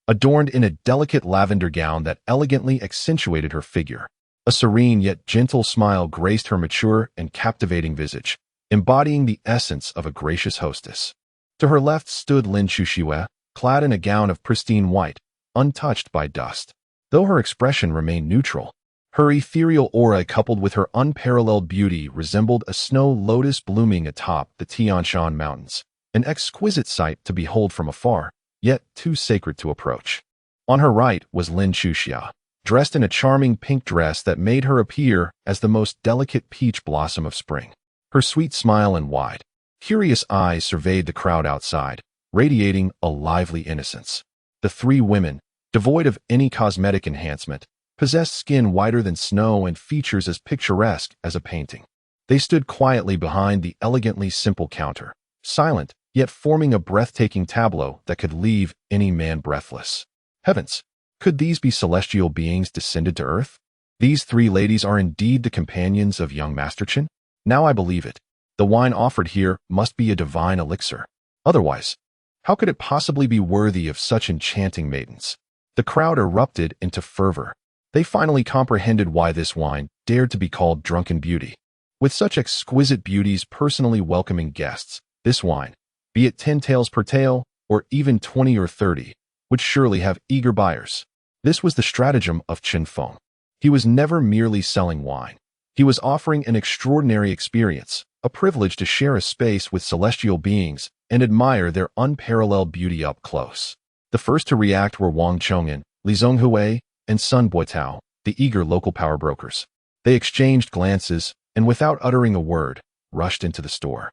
adorned in a delicate lavender gown that elegantly accentuated her figure. A serene yet gentle smile graced her mature and captivating visage, embodying the essence of a gracious hostess. To her left stood Lin Chuxue, clad in a gown of pristine white, untouched by dust. Though her expression remained neutral, her ethereal aura coupled with her unparalleled beauty resembled a snow lotus blooming atop the Tian Shan Mountains, an exquisite sight to behold from afar, yet too sacred to approach. On her right was Lin Chuxia, dressed in a charming pink dress that made her appear as the most delicate peach blossom of spring. Her sweet smile and wide, curious eyes surveyed the crowd outside, radiating a lively innocence. The three women, devoid of any cosmetic enhancement, possessed skin whiter than snow and features as picturesque as a painting. They stood quietly behind the elegantly simple counter, silent, yet forming a breathtaking tableau that could leave any man breathless. Heavens! Could these be celestial beings descended to earth? These three ladies are indeed the companions of young Master Chen? Now I believe it. The wine offered here must be a divine elixir. Otherwise, how could it possibly be worthy of such enchanting maidens? The crowd erupted into fervor. They finally comprehended why this wine dared to be called drunken beauty. With such exquisite beauties personally welcoming guests, this wine, be it 10 taels per tael, or even 20 or 30, would surely have eager buyers. This was the stratagem of Chen Feng. He was never merely selling wine. He was offering an extraordinary experience, a privilege to share a space with celestial beings and admire their unparalleled beauty up close. The first to react were Wang Chong'an, Li Zhonghui, and Sun Boitao, the eager local power brokers. They exchanged glances and, without uttering a word, rushed into the store.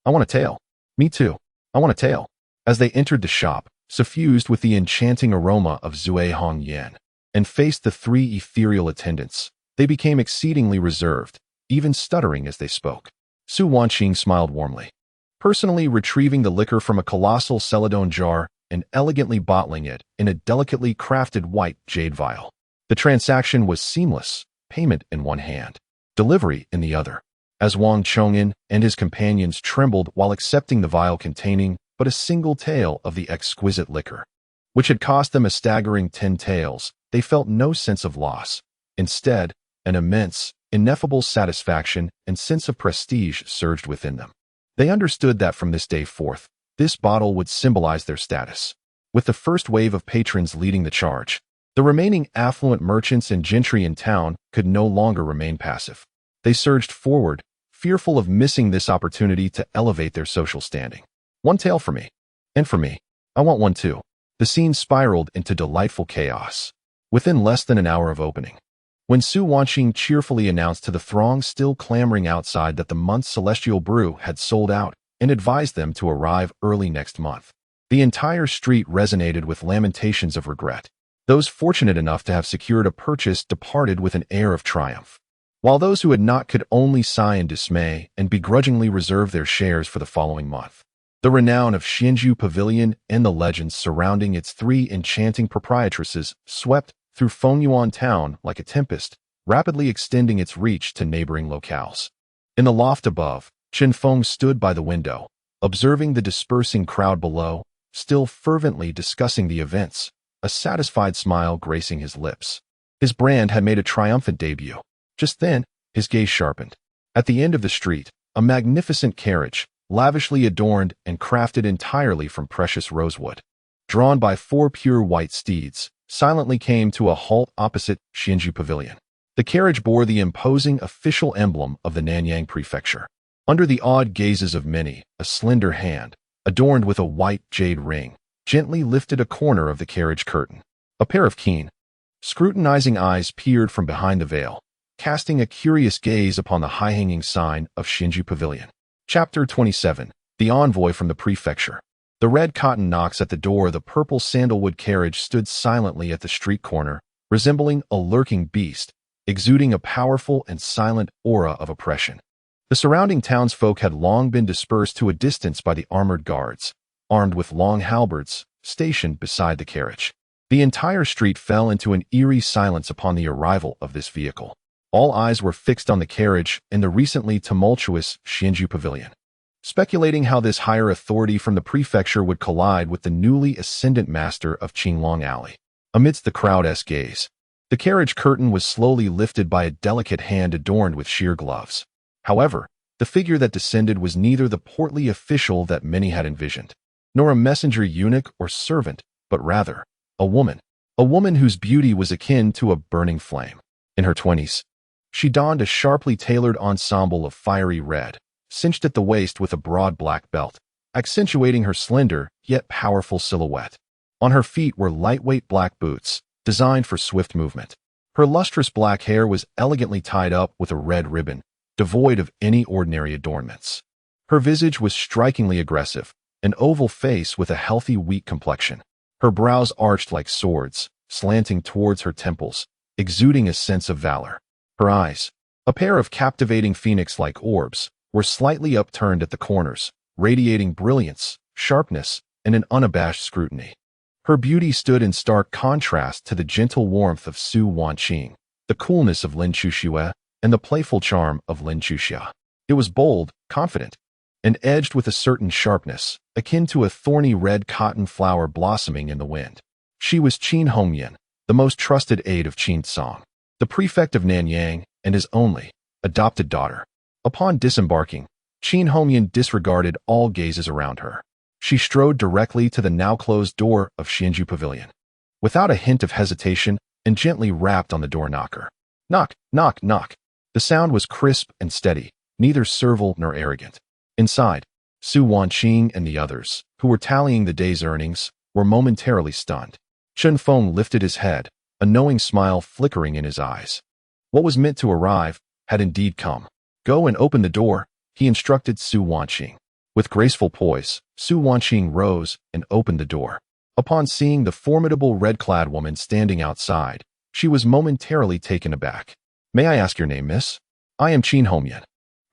I want a tael. Me too. I want a tael. As they entered the shop, suffused with the enchanting aroma of Zui Hong Yan, and faced the three ethereal attendants, they became exceedingly reserved, even stuttering as they spoke. Su Wanqing smiled warmly, personally retrieving the liquor from a colossal celadon jar and elegantly bottling it in a delicately crafted white jade vial. The transaction was seamless, payment in one hand, delivery in the other, as Wang Chong'an and his companions trembled while accepting the vial containing but a single tael of the exquisite liquor, which had cost them a staggering 10 taels. They felt no sense of loss. Instead, an immense, ineffable satisfaction and sense of prestige surged within them. They understood that from this day forth, this bottle would symbolize their status. With the first wave of patrons leading the charge, the remaining affluent merchants and gentry in town could no longer remain passive. They surged forward, fearful of missing this opportunity to elevate their social standing. One tael for me. And for me. I want one too. The scene spiraled into delightful chaos. Within less than an hour of opening, when Su Wanqing cheerfully announced to the throng still clamoring outside that the month's celestial brew had sold out and advised them to arrive early next month, the entire street resonated with lamentations of regret. Those fortunate enough to have secured a purchase departed with an air of triumph, while those who had not could only sigh in dismay and begrudgingly reserve their shares for the following month. The renown of Xianzhu Pavilion and the legends surrounding its three enchanting proprietresses swept through Fengyuan town like a tempest, rapidly extending its reach to neighboring locales. In the loft above, Chen Feng stood by the window, observing the dispersing crowd below, still fervently discussing the events, a satisfied smile gracing his lips. His brand had made a triumphant debut. Just then, his gaze sharpened. At the end of the street, a magnificent carriage, lavishly adorned and crafted entirely from precious rosewood, drawn by 4 pure white steeds, silently came to a halt opposite Xianzhu Pavilion. The carriage bore the imposing official emblem of the Nanyang Prefecture. Under the awed gazes of many, a slender hand, adorned with a white jade ring, gently lifted a corner of the carriage curtain. A pair of keen, scrutinizing eyes peered from behind the veil, casting a curious gaze upon the high-hanging sign of Xianzhu Pavilion. Chapter 27. The Envoy from the Prefecture. The red cotton knocks at the door. The purple sandalwood carriage stood silently at the street corner, resembling a lurking beast, exuding a powerful and silent aura of oppression. The surrounding townsfolk had long been dispersed to a distance by the armored guards, armed with long halberds, stationed beside the carriage. The entire street fell into an eerie silence upon the arrival of this vehicle. All eyes were fixed on the carriage and the recently tumultuous Xianzhu Pavilion. speculating how this higher authority from the prefecture would collide with the newly ascendant master of Qinglong Alley. Amidst the crowd's gaze, the carriage curtain was slowly lifted by a delicate hand adorned with sheer gloves. However, the figure that descended was neither the portly official that many had envisioned, nor a messenger eunuch or servant, but rather a woman whose beauty was akin to a burning flame. In her 20s, she donned a sharply tailored ensemble of fiery red, cinched at the waist with a broad black belt, accentuating her slender yet powerful silhouette. On her feet were lightweight black boots, designed for swift movement. Her lustrous black hair was elegantly tied up with a red ribbon, devoid of any ordinary adornments. Her visage was strikingly aggressive, an oval face with a healthy, weak complexion. Her brows arched like swords, slanting towards her temples, exuding a sense of valor. Her eyes, a pair of captivating phoenix-like orbs, were slightly upturned at the corners, radiating brilliance, sharpness, and an unabashed scrutiny. Her beauty stood in stark contrast to the gentle warmth of Su Wanqing, the coolness of Lin Chuxue, and the playful charm of Lin Chuxia. It was bold, confident, and edged with a certain sharpness, akin to a thorny red cotton flower blossoming in the wind. She was Qin Hongyan, the most trusted aide of Qin Tsang, the prefect of Nanyang and his only adopted daughter. Upon disembarking, Qin Hongyan disregarded all gazes around her. She strode directly to the now-closed door of Xianju Pavilion, without a hint of hesitation, and gently rapped on the door knocker. Knock, knock, knock. The sound was crisp and steady, neither servile nor arrogant. Inside, Su Wanqing and the others, who were tallying the day's earnings, were momentarily stunned. Chen Feng lifted his head, a knowing smile flickering in his eyes. What was meant to arrive had indeed come. Go and open the door, he instructed Su Wanqing. With graceful poise, Su Wanqing rose and opened the door. Upon seeing the formidable red-clad woman standing outside, she was momentarily taken aback. May I ask your name, miss? I am Qin Hongyan.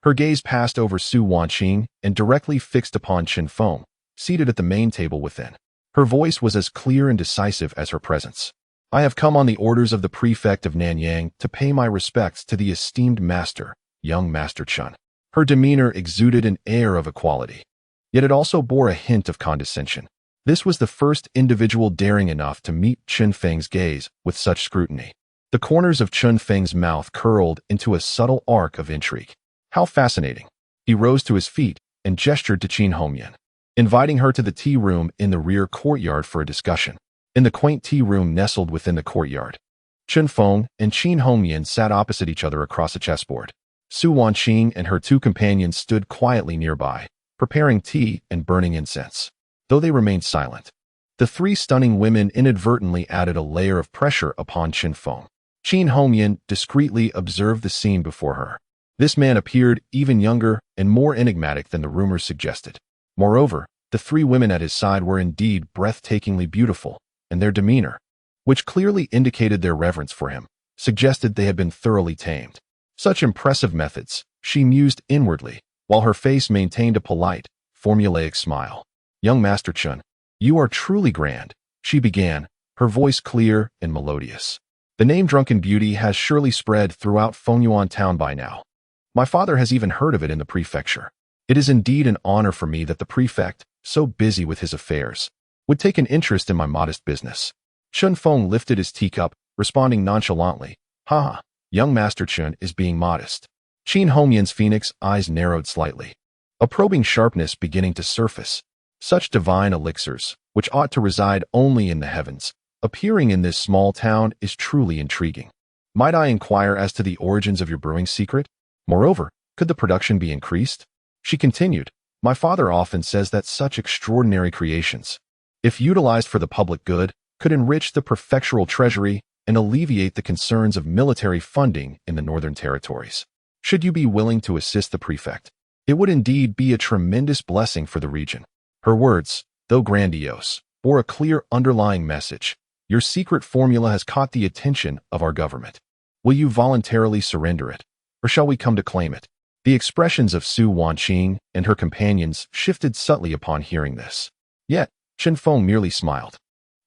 Her gaze passed over Su Wanqing and directly fixed upon Chen Feng, seated at the main table within. Her voice was as clear and decisive as her presence. I have come on the orders of the prefect of Nanyang to pay my respects to the esteemed master, young Master Chen. Her demeanor exuded an air of equality, yet it also bore a hint of condescension. This was the first individual daring enough to meet Chen Feng's gaze with such scrutiny. The corners of Chen Feng's mouth curled into a subtle arc of intrigue. How fascinating. He rose to his feet and gestured to Qin Hongyan, inviting her to the tea room in the rear courtyard for a discussion. In the quaint tea room nestled within the courtyard, Chen Feng and Qin Hongyan sat opposite each other across a chessboard. Su Wanqing and her two companions stood quietly nearby, preparing tea and burning incense. Though they remained silent, the three stunning women inadvertently added a layer of pressure upon Chen Feng. Qin Hongyan discreetly observed the scene before her. This man appeared even younger and more enigmatic than the rumors suggested. Moreover, the three women at his side were indeed breathtakingly beautiful, and their demeanor, which clearly indicated their reverence for him, suggested they had been thoroughly tamed. Such impressive methods, she mused inwardly, while her face maintained a polite, formulaic smile. Young Master Chen, you are truly grand, she began, her voice clear and melodious. The name Drunken Beauty has surely spread throughout Fengyuan town by now. My father has even heard of it in the prefecture. It is indeed an honor for me that the prefect, so busy with his affairs, would take an interest in my modest business. Chen Feng lifted his teacup, responding nonchalantly, "Ha, young Master Chen is being modest." Qin Hongyan's phoenix eyes narrowed slightly, a probing sharpness beginning to surface. Such divine elixirs, which ought to reside only in the heavens, appearing in this small town is truly intriguing. Might I inquire as to the origins of your brewing secret? Moreover, could the production be increased? She continued, my father often says that such extraordinary creations, if utilized for the public good, could enrich the prefectural treasury and alleviate the concerns of military funding in the northern territories. Should you be willing to assist the prefect, it would indeed be a tremendous blessing for the region. Her words, though grandiose, bore a clear underlying message. Your secret formula has caught the attention of our government. Will you voluntarily surrender it, or shall we come to claim it? The expressions of Su Wanqing and her companions shifted subtly upon hearing this. Yet, Chen Feng merely smiled.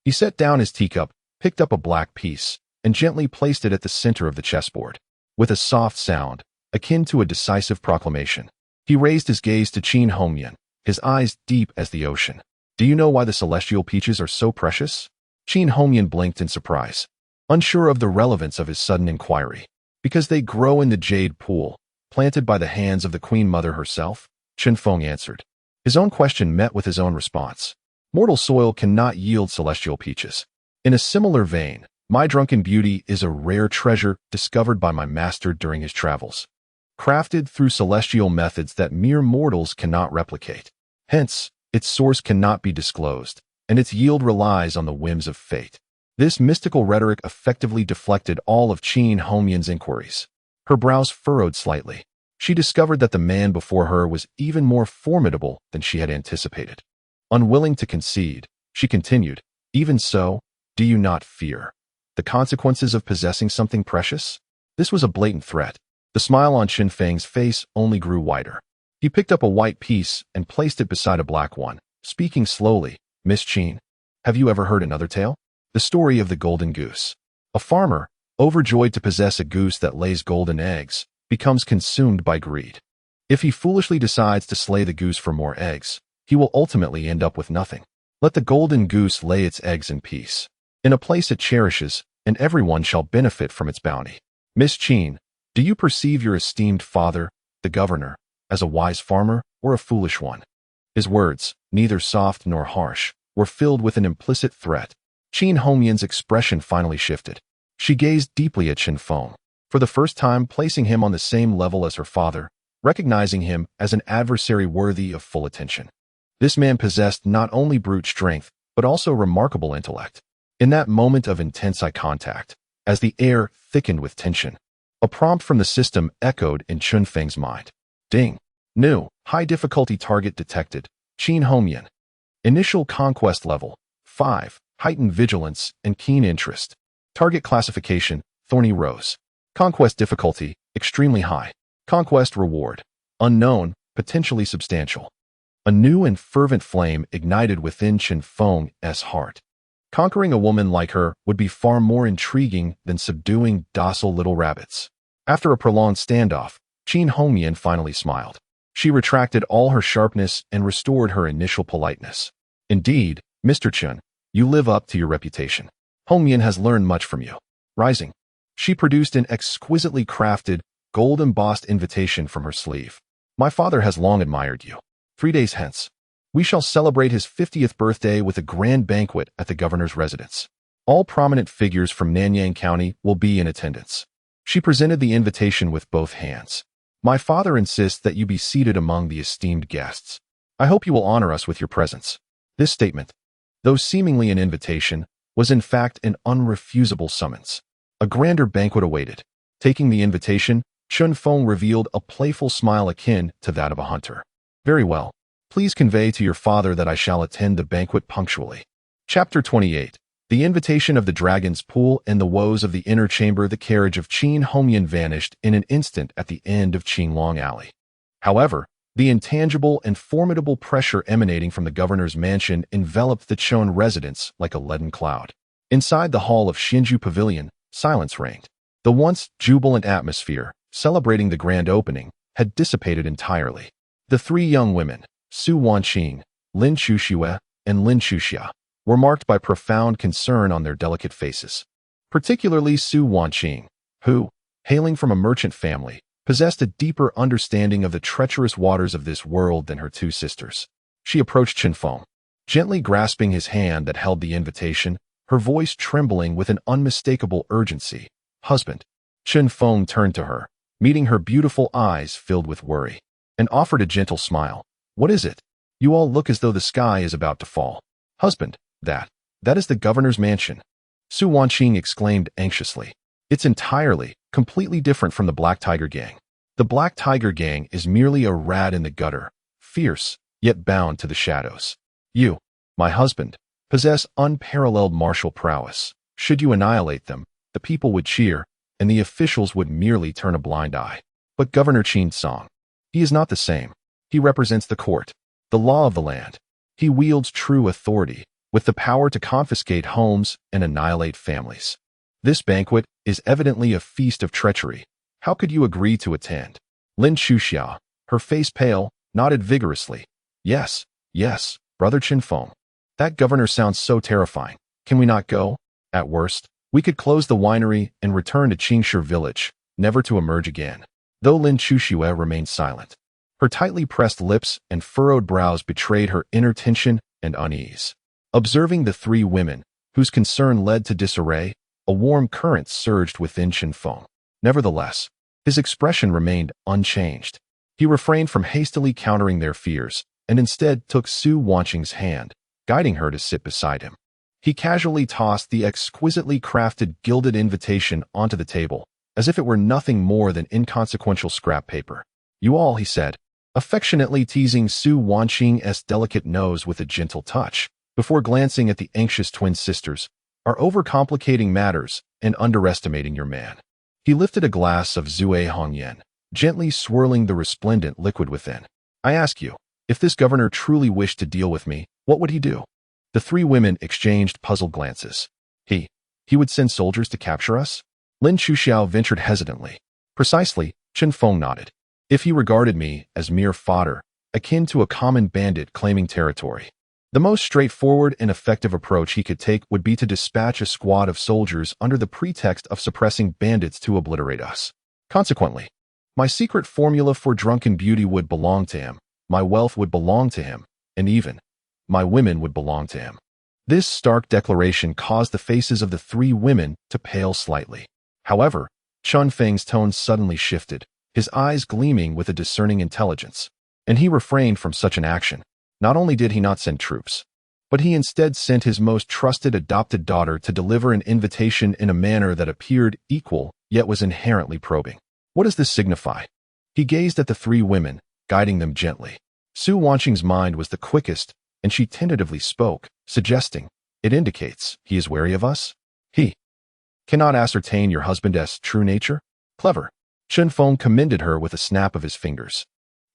He set down his teacup, picked up a black piece, and gently placed it at the center of the chessboard. With a soft sound, akin to a decisive proclamation, He raised his gaze to Qin Hongyan, his eyes deep as the ocean. Do you know why the celestial peaches are so precious? Qin Hongyan blinked in surprise, unsure of the relevance of his sudden inquiry. Because they grow in the jade pool, planted by the hands of the Queen Mother herself, Chen Feng answered. His own question met with his own response. Mortal soil cannot yield celestial peaches. In a similar vein, my drunken beauty is a rare treasure discovered by my master during his travels, crafted through celestial methods that mere mortals cannot replicate. Hence, its source cannot be disclosed, and its yield relies on the whims of fate. This mystical rhetoric effectively deflected all of Qin Hongyan's inquiries. Her brows furrowed slightly. She discovered that the man before her was even more formidable than she had anticipated. Unwilling to concede, she continued, even so, do you not fear the consequences of possessing something precious? This was a blatant threat. The smile on Qin Feng's face only grew wider. He picked up a white piece and placed it beside a black one, speaking slowly. Miss Qin, have you ever heard another tale? The story of the golden goose. A farmer, overjoyed to possess a goose that lays golden eggs, becomes consumed by greed. If he foolishly decides to slay the goose for more eggs, he will ultimately end up with nothing. Let the golden goose lay its eggs in peace, in a place it cherishes, and everyone shall benefit from its bounty. Miss Qin, do you perceive your esteemed father, the governor, as a wise farmer or a foolish one? His words, neither soft nor harsh, were filled with an implicit threat. Qin Hongyan's expression finally shifted. She gazed deeply at Chen Feng, for the first time placing him on the same level as her father, recognizing him as an adversary worthy of full attention. This man possessed not only brute strength, but also remarkable intellect. In that moment of intense eye contact, as the air thickened with tension, a prompt from the system echoed in Chen Feng's mind. Ding. New, high-difficulty target detected. Qin Hongyan. Initial conquest level, 5. Heightened vigilance and keen interest. Target classification, Thorny Rose. Conquest difficulty, extremely high. Conquest reward, unknown, potentially substantial. A new and fervent flame ignited within Chen Feng's heart. Conquering a woman like her would be far more intriguing than subduing docile little rabbits. After a prolonged standoff, Qin Hongyan finally smiled. She retracted all her sharpness and restored her initial politeness. Indeed, Mr. Chen, you live up to your reputation. Hongyan has learned much from you. Rising, she produced an exquisitely crafted, gold-embossed invitation from her sleeve. My father has long admired you. 3 days hence, we shall celebrate his 50th birthday with a grand banquet at the governor's residence. All prominent figures from Nanyang County will be in attendance. She presented the invitation with both hands. My father insists that you be seated among the esteemed guests. I hope you will honor us with your presence. This statement, though seemingly an invitation, was in fact an unrefusable summons. A grander banquet awaited. Taking the invitation, Chen Feng revealed a playful smile akin to that of a hunter. Very well. Please convey to your father that I shall attend the banquet punctually. Chapter 28. The invitation of the dragon's pool and the woes of the inner chamber. The carriage of Qin Hongyan vanished in an instant at the end of Qinglong Alley. However, the intangible and formidable pressure emanating from the governor's mansion enveloped the Chon residence like a leaden cloud. Inside the hall of Shinju Pavilion, silence reigned. The once jubilant atmosphere, celebrating the grand opening, had dissipated entirely. The three young women, Su Wanqing, Lin Chuxue, and Lin Chuxia, were marked by profound concern on their delicate faces. Particularly Su Wanqing, who, hailing from a merchant family, possessed a deeper understanding of the treacherous waters of this world than her two sisters. She approached Chen Feng, gently grasping his hand that held the invitation, her voice trembling with an unmistakable urgency. Husband. Chen Feng turned to her, meeting her beautiful eyes filled with worry, and offered a gentle smile. What is it? You all look as though the sky is about to fall. Husband, that is the governor's mansion. Su Wanqing exclaimed anxiously. It's entirely, completely different from the Black Tiger Gang. The Black Tiger Gang is merely a rat in the gutter, fierce, yet bound to the shadows. You, my husband, possess unparalleled martial prowess. Should you annihilate them, the people would cheer, and the officials would merely turn a blind eye. But Governor Qin Song, he is not the same. He represents the court, the law of the land. He wields true authority, with the power to confiscate homes and annihilate families. This banquet is evidently a feast of treachery. How could you agree to attend? Lin Chuxia, Her face pale, nodded vigorously. Yes, yes, Brother Chen Feng. That governor sounds so terrifying. Can we not go? At worst, we could close the winery and return to Qingshi village, never to emerge again. Though Lin Chuxue remained silent. Her tightly pressed lips and furrowed brows betrayed her inner tension and unease. Observing the three women, whose concern led to disarray, a warm current surged within Chen Feng. Nevertheless, his expression remained unchanged. He refrained from hastily countering their fears, and instead took Su Wanqing's hand, guiding her to sit beside him. He casually tossed the exquisitely crafted gilded invitation onto the table, as if it were nothing more than inconsequential scrap paper. You all, he said, affectionately teasing Su Wanqing's delicate nose with a gentle touch, before glancing at the anxious twin sisters, are overcomplicating matters and underestimating your man. He lifted a glass of Zue Hongyan, gently swirling the resplendent liquid within. I ask you, if this governor truly wished to deal with me, what would he do? The three women exchanged puzzled glances. He would send soldiers to capture us? Lin Chuxiao ventured hesitantly. Precisely, Chen Feng nodded. If he regarded me as mere fodder, akin to a common bandit claiming territory. The most straightforward and effective approach he could take would be to dispatch a squad of soldiers under the pretext of suppressing bandits to obliterate us. Consequently, my secret formula for drunken beauty would belong to him, my wealth would belong to him, and even my women would belong to him. This stark declaration caused the faces of the three women to pale slightly. However, Chen Feng's tone suddenly shifted, his eyes gleaming with a discerning intelligence, and he refrained from such an action. Not only did he not send troops, but he instead sent his most trusted adopted daughter to deliver an invitation in a manner that appeared equal, yet was inherently probing. What does this signify? He gazed at the three women, guiding them gently. Su Wanqing's mind was the quickest, and she tentatively spoke, suggesting, it indicates he is wary of us? He cannot ascertain your husband's true nature? Clever. Chen Feng commended her with a snap of his fingers.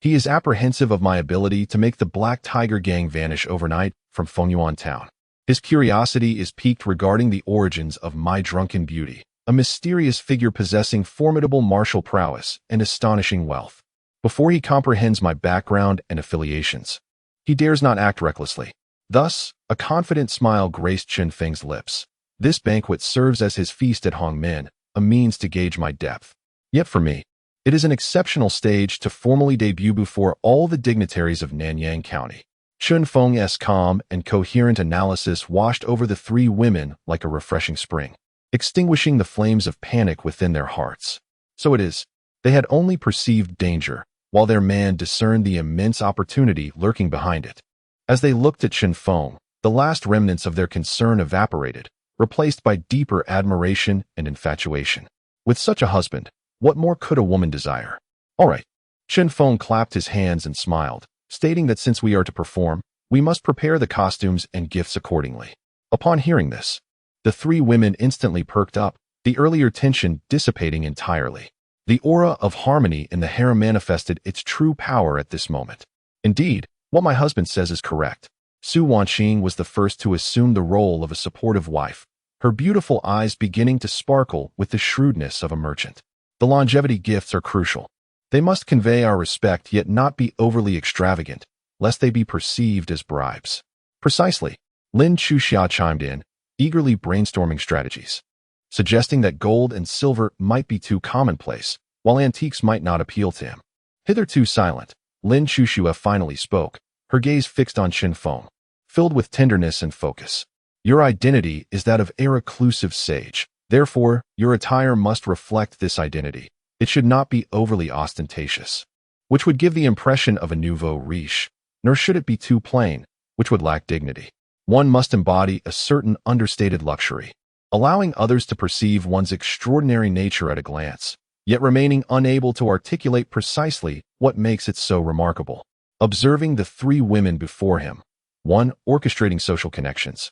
He is apprehensive of my ability to make the Black Tiger Gang vanish overnight from Fengyuan town. His curiosity is piqued regarding the origins of my drunken beauty, a mysterious figure possessing formidable martial prowess and astonishing wealth. Before he comprehends my background and affiliations, he dares not act recklessly. Thus, a confident smile graced Chen Feng's lips. This banquet serves as his feast at Hongmen, a means to gauge my depth. Yet for me, it is an exceptional stage to formally debut before all the dignitaries of Nanyang County. Chen Feng's calm and coherent analysis washed over the three women like a refreshing spring, extinguishing the flames of panic within their hearts. So it is, they had only perceived danger, while their man discerned the immense opportunity lurking behind it. As they looked at Chen Feng, the last remnants of their concern evaporated, replaced by deeper admiration and infatuation. With such a husband, what more could a woman desire? All right. Chen Feng clapped his hands and smiled, stating that since we are to perform, we must prepare the costumes and gifts accordingly. Upon hearing this, the three women instantly perked up, the earlier tension dissipating entirely. The aura of harmony in the harem manifested its true power at this moment. Indeed, what my husband says is correct. Su Wanqing was the first to assume the role of a supportive wife, her beautiful eyes beginning to sparkle with the shrewdness of a merchant. The longevity gifts are crucial. They must convey our respect yet not be overly extravagant, lest they be perceived as bribes. Precisely, Lin Chuxia chimed in, eagerly brainstorming strategies, suggesting that gold and silver might be too commonplace, while antiques might not appeal to him. Hitherto silent, Lin Chuxia finally spoke, her gaze fixed on Chen Feng, filled with tenderness and focus. Your identity is that of a reclusive sage. Therefore, your attire must reflect this identity. It should not be overly ostentatious, which would give the impression of a nouveau riche, nor should it be too plain, which would lack dignity. One must embody a certain understated luxury, allowing others to perceive one's extraordinary nature at a glance, yet remaining unable to articulate precisely what makes it so remarkable. Observing the three women before him, one orchestrating social connections,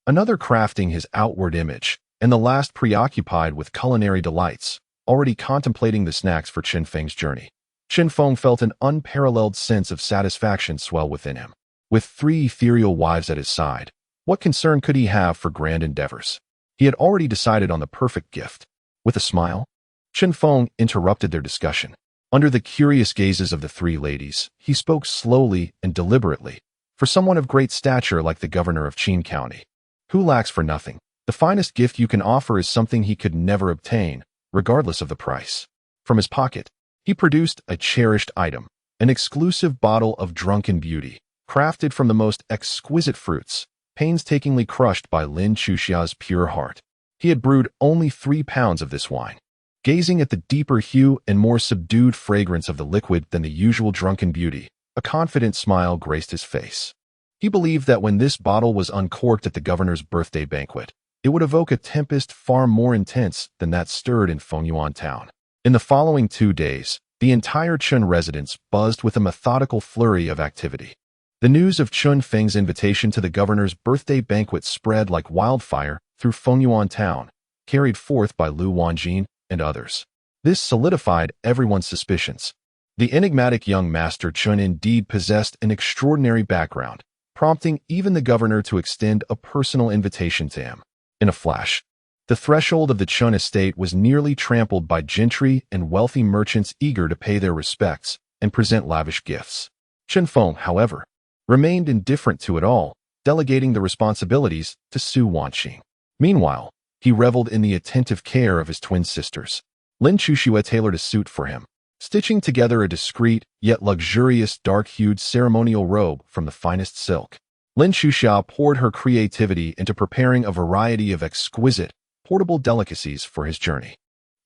another crafting his outward image, and the last preoccupied with culinary delights, already contemplating the snacks for Chen Feng's journey. Chen Feng felt an unparalleled sense of satisfaction swell within him. With three ethereal wives at his side, what concern could he have for grand endeavors? He had already decided on the perfect gift. With a smile, Chen Feng interrupted their discussion. Under the curious gazes of the three ladies, he spoke slowly and deliberately, for someone of great stature like the governor of Qin County, who lacks for nothing. The finest gift you can offer is something he could never obtain, regardless of the price. From his pocket, he produced a cherished item, an exclusive bottle of drunken beauty, crafted from the most exquisite fruits, painstakingly crushed by Lin Chuxia's pure heart. He had brewed only 3 pounds of this wine. Gazing at the deeper hue and more subdued fragrance of the liquid than the usual drunken beauty, a confident smile graced his face. He believed that when this bottle was uncorked at the governor's birthday banquet, it would evoke a tempest far more intense than that stirred in Fengyuan town. In the following 2 days, the entire Chun residence buzzed with a methodical flurry of activity. The news of Chun Feng's invitation to the governor's birthday banquet spread like wildfire through Fengyuan town, carried forth by Lu Wanjin and others. This solidified everyone's suspicions. The enigmatic young master Chun indeed possessed an extraordinary background, prompting even the governor to extend a personal invitation to him. In a flash, the threshold of the Chun estate was nearly trampled by gentry and wealthy merchants eager to pay their respects and present lavish gifts. Chen Feng, however, remained indifferent to it all, delegating the responsibilities to Su Wanqing. Meanwhile, he reveled in the attentive care of his twin sisters. Lin Chuxua tailored a suit for him, stitching together a discreet yet luxurious dark-hued ceremonial robe from the finest silk. Lin Chuxia poured her creativity into preparing a variety of exquisite, portable delicacies for his journey.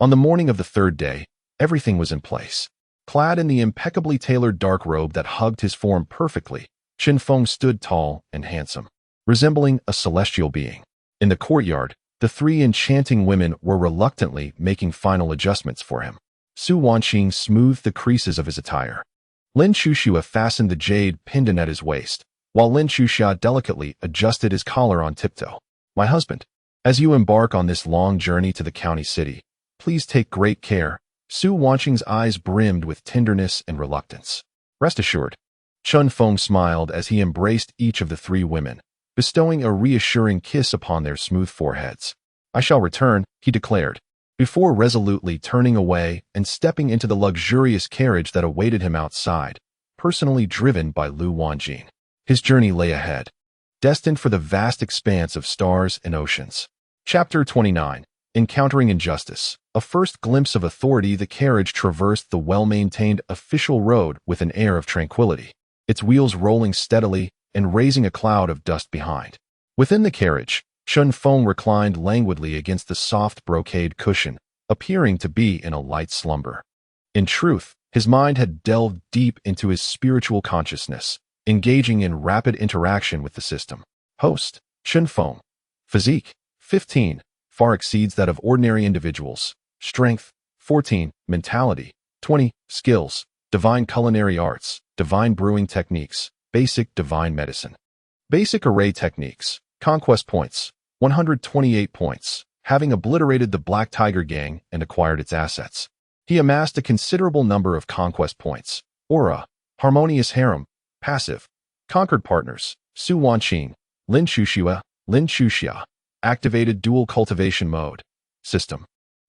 On the morning of the 3rd day, everything was in place. Clad in the impeccably tailored dark robe that hugged his form perfectly, Chen Feng stood tall and handsome, resembling a celestial being. In the courtyard, the 3 enchanting women were reluctantly making final adjustments for him. Su Wanqing smoothed the creases of his attire. Lin Chuxua fastened the jade pendant at his waist, while Lin Chuxia delicately adjusted his collar on tiptoe. "My husband, as you embark on this long journey to the county city, please take great care." Su Wanqing's eyes brimmed with tenderness and reluctance. "Rest assured." Chun Feng smiled as he embraced each of the 3 women, bestowing a reassuring kiss upon their smooth foreheads. "I shall return," he declared, before resolutely turning away and stepping into the luxurious carriage that awaited him outside, personally driven by Lu Wanjin. His journey lay ahead, destined for the vast expanse of stars and oceans. Chapter 29. Encountering Injustice. A first glimpse of authority, the carriage traversed the well-maintained official road with an air of tranquility, its wheels rolling steadily and raising a cloud of dust behind. Within the carriage, Chun Feng reclined languidly against the soft brocade cushion, appearing to be in a light slumber. In truth, his mind had delved deep into his spiritual consciousness, engaging in rapid interaction with the system. Host, Chun Feng. Physique, 15, far exceeds that of ordinary individuals. Strength, 14, mentality, 20, skills, divine culinary arts, divine brewing techniques, basic divine medicine. Basic array techniques, conquest points, 128 points, having obliterated the Black Tiger Gang and acquired its assets. He amassed a considerable number of conquest points. Aura, harmonious harem, passive, conquered partners, Su Wanqing, Lin Chuxia, activated dual cultivation mode. System.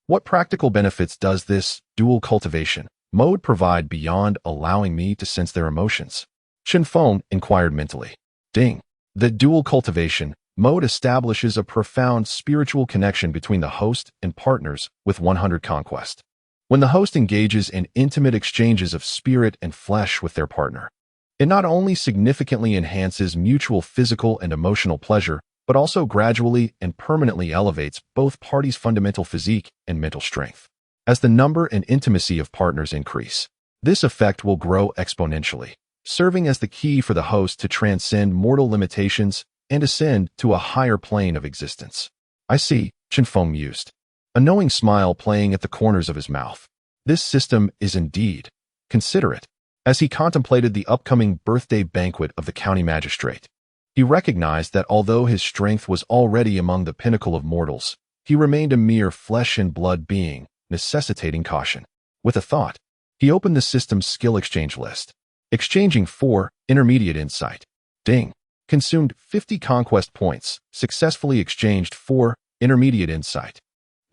What practical benefits does this dual cultivation mode provide beyond allowing me to sense their emotions? Chen Feng inquired mentally. Ding. The dual cultivation mode establishes a profound spiritual connection between the host and partners with 100 conquest. When the host engages in intimate exchanges of spirit and flesh with their partner, it not only significantly enhances mutual physical and emotional pleasure, but also gradually and permanently elevates both parties' fundamental physique and mental strength. As the number and intimacy of partners increase, this effect will grow exponentially, serving as the key for the host to transcend mortal limitations and ascend to a higher plane of existence. "I see," Chen Feng mused, a knowing smile playing at the corners of his mouth. This system is indeed considerate. As he contemplated the upcoming birthday banquet of the county magistrate, he recognized that although his strength was already among the pinnacle of mortals, he remained a mere flesh and blood being, necessitating caution. With a thought, he opened the system's skill exchange list. Exchanging 4 intermediate insight. Ding. Consumed 50 conquest points. Successfully exchanged 4 intermediate insight.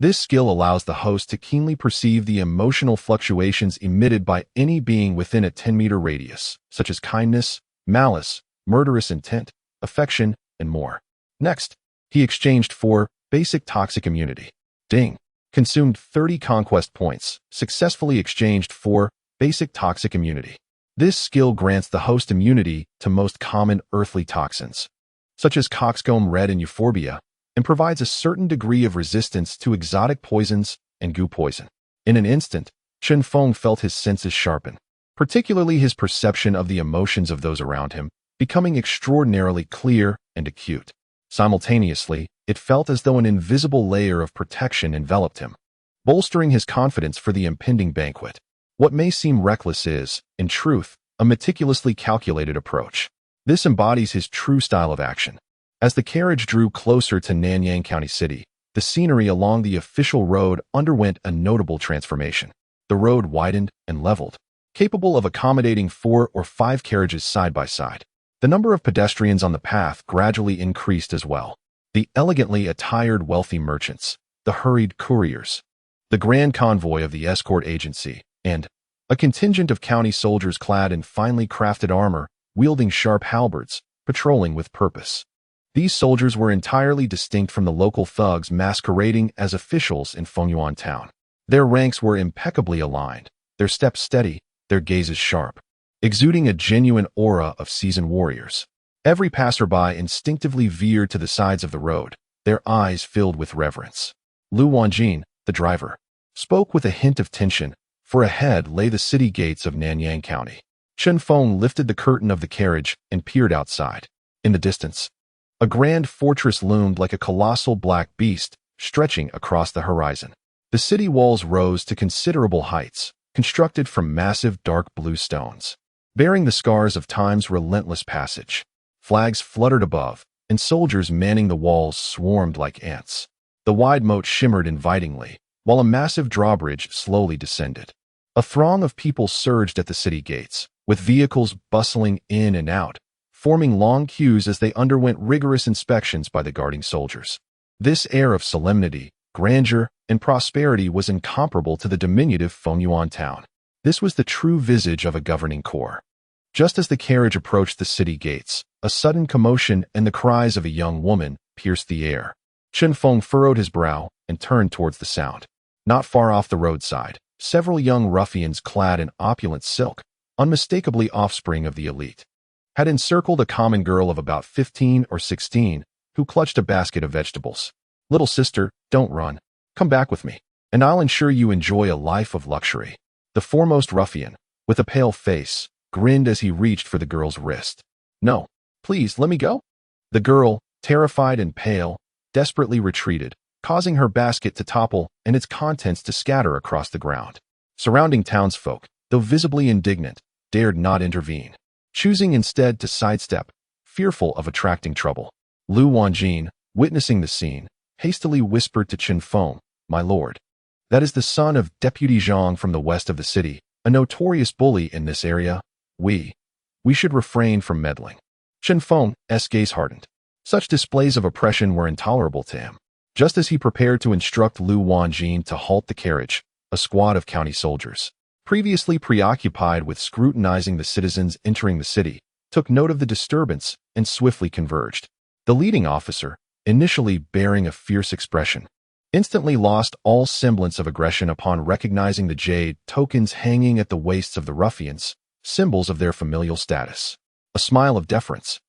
This skill allows the host to keenly perceive the emotional fluctuations emitted by any being within a 10-meter radius, such as kindness, malice, murderous intent, affection, and more. Next, he exchanged 4 basic toxic immunity. Ding. Consumed 30 conquest points, successfully exchanged 4 basic toxic immunity. This skill grants the host immunity to most common earthly toxins, such as coxcomb red and euphorbia, and provides a certain degree of resistance to exotic poisons and goo poison. In an instant, Chen Feng felt his senses sharpen, particularly his perception of the emotions of those around him, becoming extraordinarily clear and acute. Simultaneously, it felt as though an invisible layer of protection enveloped him, bolstering his confidence for the impending banquet. What may seem reckless is, in truth, a meticulously calculated approach. This embodies his true style of action. As the carriage drew closer to Nanyang County City, the scenery along the official road underwent a notable transformation. The road widened and leveled, capable of accommodating 4 or 5 carriages side by side. The number of pedestrians on the path gradually increased as well. The elegantly attired wealthy merchants, the hurried couriers, the grand convoy of the escort agency, and a contingent of county soldiers clad in finely crafted armor, wielding sharp halberds, patrolling with purpose. These soldiers were entirely distinct from the local thugs masquerading as officials in Fengyuan town. Their ranks were impeccably aligned, their steps steady, their gazes sharp, exuding a genuine aura of seasoned warriors. Every passerby instinctively veered to the sides of the road, their eyes filled with reverence. Lu Wanjin, the driver, spoke with a hint of tension, for ahead lay the city gates of Nanyang County. Chen Feng lifted the curtain of the carriage and peered outside. In the distance, a grand fortress loomed like a colossal black beast, stretching across the horizon. The city walls rose to considerable heights, constructed from massive dark blue stones, bearing the scars of time's relentless passage. Flags fluttered above, and soldiers manning the walls swarmed like ants. The wide moat shimmered invitingly, while a massive drawbridge slowly descended. A throng of people surged at the city gates, with vehicles bustling in and out, forming long queues as they underwent rigorous inspections by the guarding soldiers. This air of solemnity, grandeur, and prosperity was incomparable to the diminutive Fengyuan town. This was the true visage of a governing corps. Just as the carriage approached the city gates, a sudden commotion and the cries of a young woman pierced the air. Chen Feng furrowed his brow and turned towards the sound. Not far off the roadside, several young ruffians clad in opulent silk, unmistakably offspring of the elite, had encircled a common girl of about 15 or 16, who clutched a basket of vegetables. "Little sister, don't run. Come back with me, and I'll ensure you enjoy a life of luxury." The foremost ruffian, with a pale face, grinned as he reached for the girl's wrist. "No, please, let me go." The girl, terrified and pale, desperately retreated, causing her basket to topple and its contents to scatter across the ground. Surrounding townsfolk, though visibly indignant, dared not intervene, choosing instead to sidestep, fearful of attracting trouble. Lu Wanjin, witnessing the scene, hastily whispered to Chen Feng, "My lord, that is the son of Deputy Zhang from the west of the city, a notorious bully in this area. We should refrain from meddling." Chen Feng's gaze hardened. Such displays of oppression were intolerable to him. Just as he prepared to instruct Lu Wanjin to halt the carriage, a squad of county soldiers, previously preoccupied with scrutinizing the citizens entering the city, took note of the disturbance and swiftly converged. The leading officer, initially bearing a fierce expression, instantly lost all semblance of aggression upon recognizing the jade tokens hanging at the waists of the ruffians, symbols of their familial status. A smile of deference,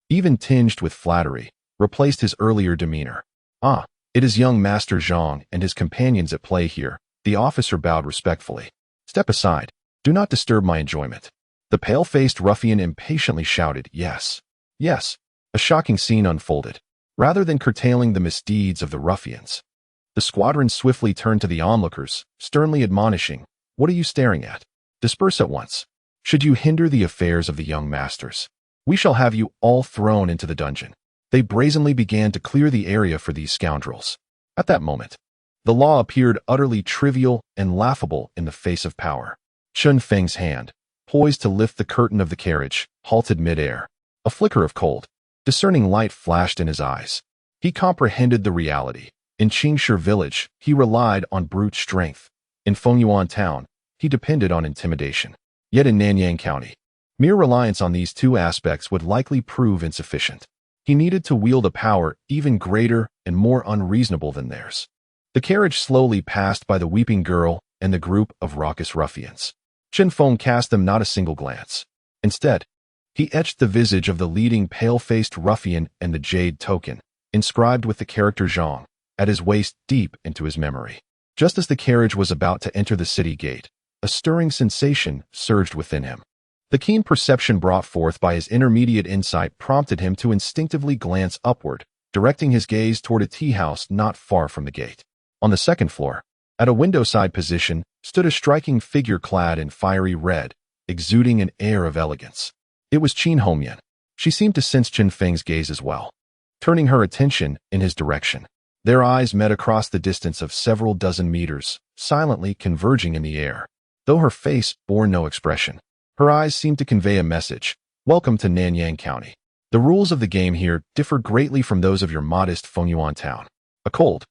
even tinged with flattery, replaced his earlier demeanor. "Ah, it is young Master Zhang and his companions at play here." The officer bowed respectfully. "Step aside. Do not disturb my enjoyment." The pale-faced ruffian impatiently shouted, "Yes, yes." A shocking scene unfolded. Rather than curtailing the misdeeds of the ruffians, the squadron swiftly turned to the onlookers, sternly admonishing, "What are you staring at? Disperse at once. Should you hinder the affairs of the young masters, we shall have you all thrown into the dungeon." They brazenly began to clear the area for these scoundrels. At that moment, the law appeared utterly trivial and laughable in the face of power. Chen Feng's hand, poised to lift the curtain of the carriage, halted mid-air. A flicker of cold, discerning light flashed in his eyes. He comprehended the reality. In Qingshi village, he relied on brute strength. In Fengyuan town, he depended on intimidation. Yet in Nanyang County, mere reliance on these two aspects would likely prove insufficient. He needed to wield a power even greater and more unreasonable than theirs. The carriage slowly passed by the weeping girl and the group of raucous ruffians. Chen Feng cast them not a single glance. Instead, he etched the visage of the leading pale-faced ruffian and the jade token, inscribed with the character Zhang, at his waist deep into his memory. Just as the carriage was about to enter the city gate, a stirring sensation surged within him. The keen perception brought forth by his intermediate insight prompted him to instinctively glance upward, directing his gaze toward a tea house not far from the gate. On the second floor, at a window-side position, stood a striking figure clad in fiery red, exuding an air of elegance. It was Qin Hongyan. She seemed to sense Chen Feng's gaze as well, turning her attention in his direction. Their eyes met across the distance of several dozen meters, silently converging in the air. Though her face bore no expression, her eyes seemed to convey a message. Welcome to Nanyang County. The rules of the game here differ greatly from those of your modest Fengyuan town. A cold,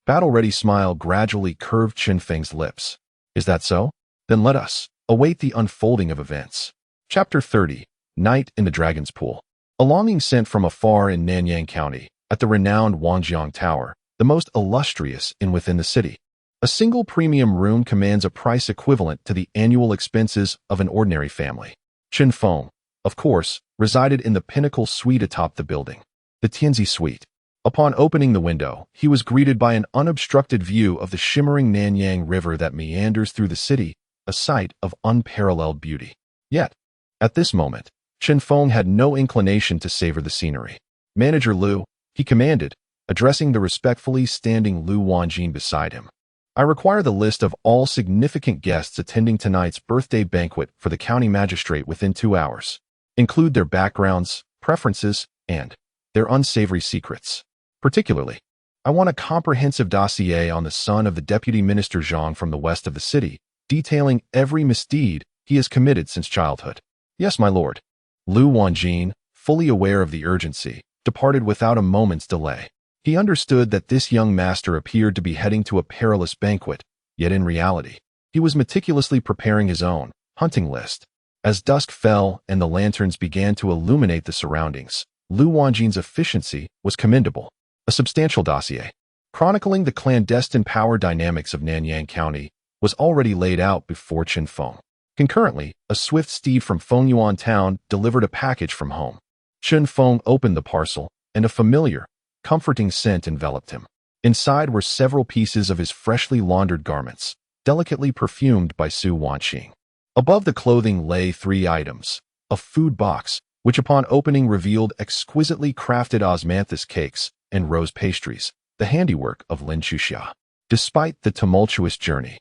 battle-ready smile gradually curved Chen Feng's lips. Is that so? Then let us await the unfolding of events. Chapter 30. Night in the Dragon's Pool. A longing sent from afar in Nanyang County, at the renowned Wangjiang Tower, the most illustrious within the city. A single premium room commands a price equivalent to the annual expenses of an ordinary family. Chen Feng, of course, resided in the pinnacle suite atop the building, the Tianzi Suite. Upon opening the window, he was greeted by an unobstructed view of the shimmering Nanyang River that meanders through the city, a sight of unparalleled beauty. Yet, at this moment, Chen Feng had no inclination to savor the scenery. Manager Liu, he commanded, addressing the respectfully standing Lu Wanjin beside him. I require the list of all significant guests attending tonight's birthday banquet for the county magistrate within 2 hours. Include their backgrounds, preferences, and their unsavory secrets. Particularly, I want a comprehensive dossier on the son of the deputy minister Zhang from the west of the city, detailing every misdeed he has committed since childhood. Yes, my lord. Lu Wanjin, fully aware of the urgency, departed without a moment's delay. He understood that this young master appeared to be heading to a perilous banquet, yet in reality, he was meticulously preparing his own hunting list. As dusk fell and the lanterns began to illuminate the surroundings, Lu Wanjin's efficiency was commendable. A substantial dossier, chronicling the clandestine power dynamics of Nanyang County, was already laid out before Chen Feng. Concurrently, a swift steed from Fengyuan town delivered a package from home. Chen Feng opened the parcel, and a familiar, comforting scent enveloped him. Inside were several pieces of his freshly laundered garments, delicately perfumed by Su Wanqing. Above the clothing lay 3 items: a food box, which upon opening revealed exquisitely crafted osmanthus cakes and rose pastries, the handiwork of Lin Chuxia. Despite the tumultuous journey,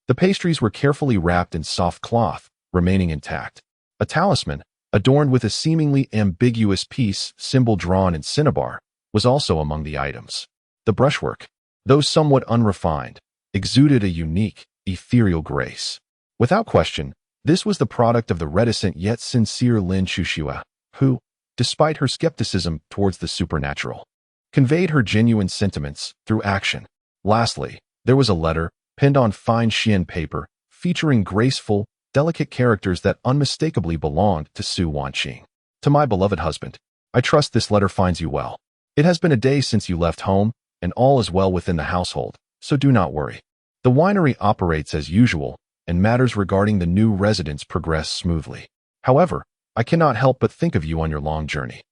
the pastries were carefully wrapped in soft cloth, remaining intact. A talisman, adorned with a seemingly ambiguous peace symbol drawn in cinnabar, was also among the items. The brushwork, though somewhat unrefined, exuded a unique, ethereal grace. Without question, this was the product of the reticent yet sincere Lin Chuxia, who, despite her skepticism towards the supernatural, conveyed her genuine sentiments through action. Lastly, there was a letter, penned on fine Xian paper, featuring graceful, delicate characters that unmistakably belonged to Su Wanqing. To my beloved husband, I trust this letter finds you well. It has been a day since you left home, and all is well within the household, so do not worry. The winery operates as usual, and matters regarding the new residents progress smoothly. However, I cannot help but think of you on your long journey,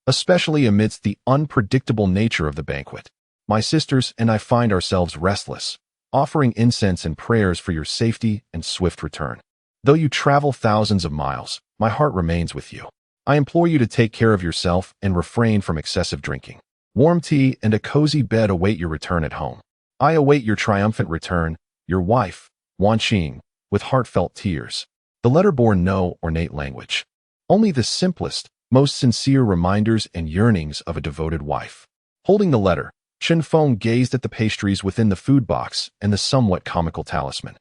especially amidst the unpredictable nature of the banquet. My sisters and I find ourselves restless, offering incense and prayers for your safety and swift return. Though you travel thousands of miles, my heart remains with you. I implore you to take care of yourself and refrain from excessive drinking. Warm tea and a cozy bed await your return at home. I await your triumphant return, your wife, Wanqing, with heartfelt tears. The letter bore no ornate language, only the simplest, most sincere reminders and yearnings of a devoted wife. Holding the letter, Chen Feng gazed at the pastries within the food box and the somewhat comical talisman.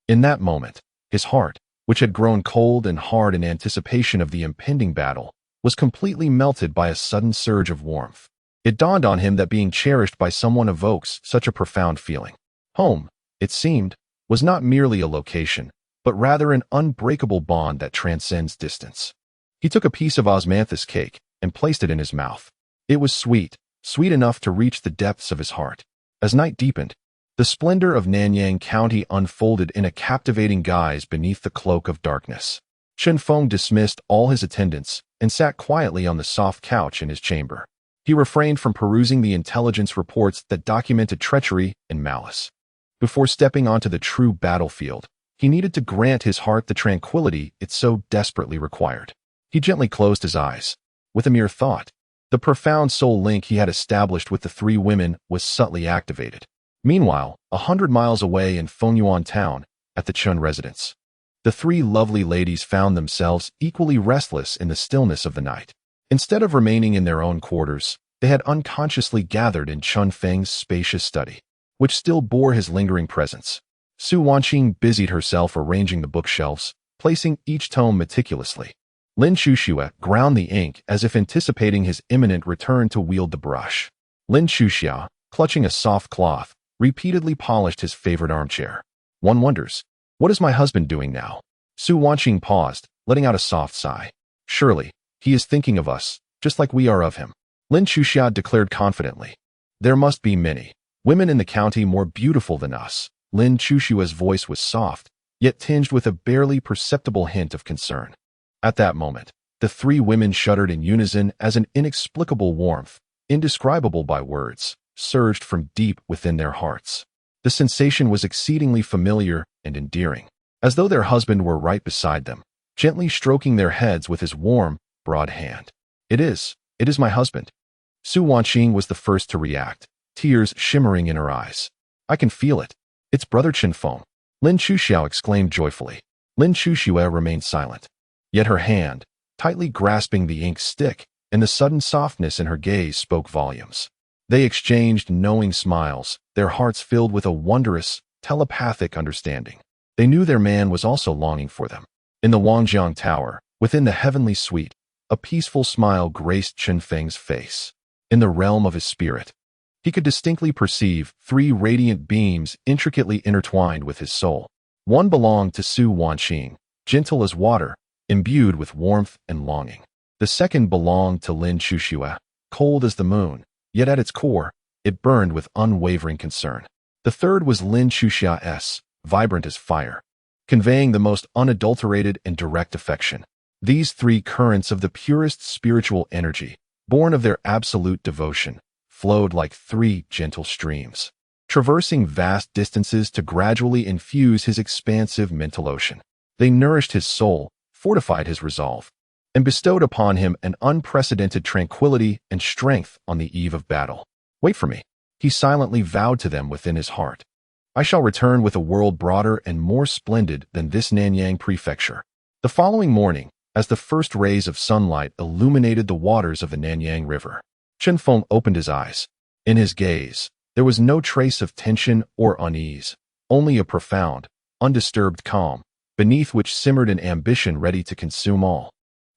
In that moment, his heart, which had grown cold and hard in anticipation of the impending battle, was completely melted by a sudden surge of warmth. It dawned on him that being cherished by someone evokes such a profound feeling. Home, it seemed, was not merely a location, but rather an unbreakable bond that transcends distance. He took a piece of osmanthus cake and placed it in his mouth. It was sweet, sweet enough to reach the depths of his heart. As night deepened, the splendor of Nanyang County unfolded in a captivating guise beneath the cloak of darkness. Chen Feng dismissed all his attendants and sat quietly on the soft couch in his chamber. He refrained from perusing the intelligence reports that documented treachery and malice. Before stepping onto the true battlefield, he needed to grant his heart the tranquility it so desperately required. He gently closed his eyes. With a mere thought, the profound soul link he had established with the three women was subtly activated. Meanwhile, 100 miles away in Fengyuan town, at the Chun residence, the three lovely ladies found themselves equally restless in the stillness of the night. Instead of remaining in their own quarters, they had unconsciously gathered in Chun Feng's spacious study, which still bore his lingering presence. Su Wanqing busied herself arranging the bookshelves, placing each tome meticulously. Lin Chuxue ground the ink as if anticipating his imminent return to wield the brush. Lin Chuxia, clutching a soft cloth, repeatedly polished his favorite armchair. One wonders, what is my husband doing now? Su Wanqing paused, letting out a soft sigh. Surely, he is thinking of us, just like we are of him. Lin Chuxia declared confidently. There must be many women in the county more beautiful than us. Lin Chuxua's voice was soft, yet tinged with a barely perceptible hint of concern. At that moment, the three women shuddered in unison as an inexplicable warmth, indescribable by words, surged from deep within their hearts. The sensation was exceedingly familiar and endearing, as though their husband were right beside them, gently stroking their heads with his warm, broad hand. It is my husband. Su Wanqing was the first to react, tears shimmering in her eyes. I can feel it. It's Brother Chen Feng. Lin Chuxiao exclaimed joyfully. Lin Chuxue remained silent. Yet her hand, tightly grasping the ink stick, and the sudden softness in her gaze spoke volumes. They exchanged knowing smiles, their hearts filled with a wondrous, telepathic understanding. They knew their man was also longing for them. In the Wangjiang Tower, within the heavenly suite, a peaceful smile graced Chen Feng's face. In the realm of his spirit, he could distinctly perceive three radiant beams intricately intertwined with his soul. One belonged to Su Wanqing, gentle as water, imbued with warmth and longing. The second belonged to Lin Chuxue, cold as the moon, yet at its core, it burned with unwavering concern. The third was Lin Chuxia's, vibrant as fire, conveying the most unadulterated and direct affection. These three currents of the purest spiritual energy, born of their absolute devotion, flowed like three gentle streams, traversing vast distances to gradually infuse his expansive mental ocean. They nourished his soul, fortified his resolve, and bestowed upon him an unprecedented tranquility and strength on the eve of battle. Wait for me, he silently vowed to them within his heart. I shall return with a world broader and more splendid than this Nanyang prefecture. The following morning, as the first rays of sunlight illuminated the waters of the Nanyang River, Chen Feng opened his eyes. In his gaze, there was no trace of tension or unease, only a profound, undisturbed calm, beneath which simmered an ambition ready to consume all.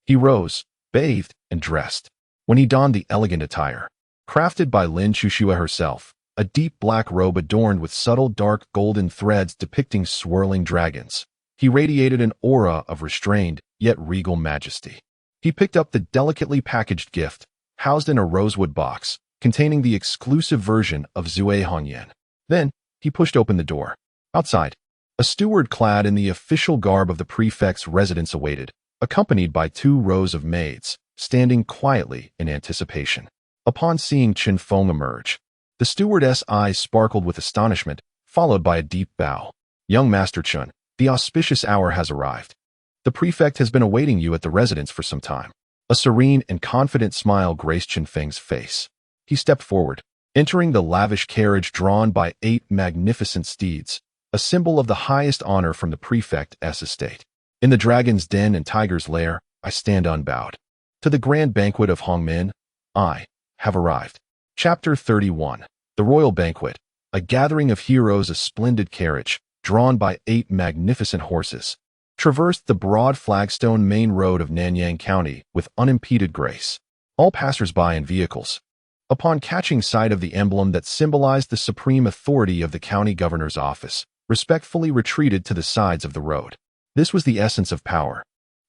He rose, bathed, and dressed. When he donned the elegant attire, crafted by Lin Chuxue herself, a deep black robe adorned with subtle dark golden threads depicting swirling dragons, he radiated an aura of restrained yet regal majesty. He picked up the delicately packaged gift, housed in a rosewood box, containing the exclusive version of Zui Hongyan. Then, he pushed open the door. Outside, a steward clad in the official garb of the prefect's residence awaited, accompanied by 2 rows of maids, standing quietly in anticipation. Upon seeing Chen Feng emerge, the stewardess' eyes sparkled with astonishment, followed by a deep bow. Young Master Chen, the auspicious hour has arrived. The prefect has been awaiting you at the residence for some time. A serene and confident smile graced Chen Feng's face. He stepped forward, entering the lavish carriage drawn by 8 magnificent steeds, a symbol of the highest honor from the prefect's estate. In the dragon's den and tiger's lair, I stand unbowed. To the grand banquet of Hongmen, I have arrived. Chapter 31. The Royal Banquet. A gathering of heroes. A splendid carriage, drawn by 8 magnificent horses, traversed the broad flagstone main road of Nanyang County with unimpeded grace. All passers-by and vehicles, Upon catching sight of the emblem that symbolized the supreme authority of the county governor's office, respectfully retreated to the sides of the road. This was the essence of power.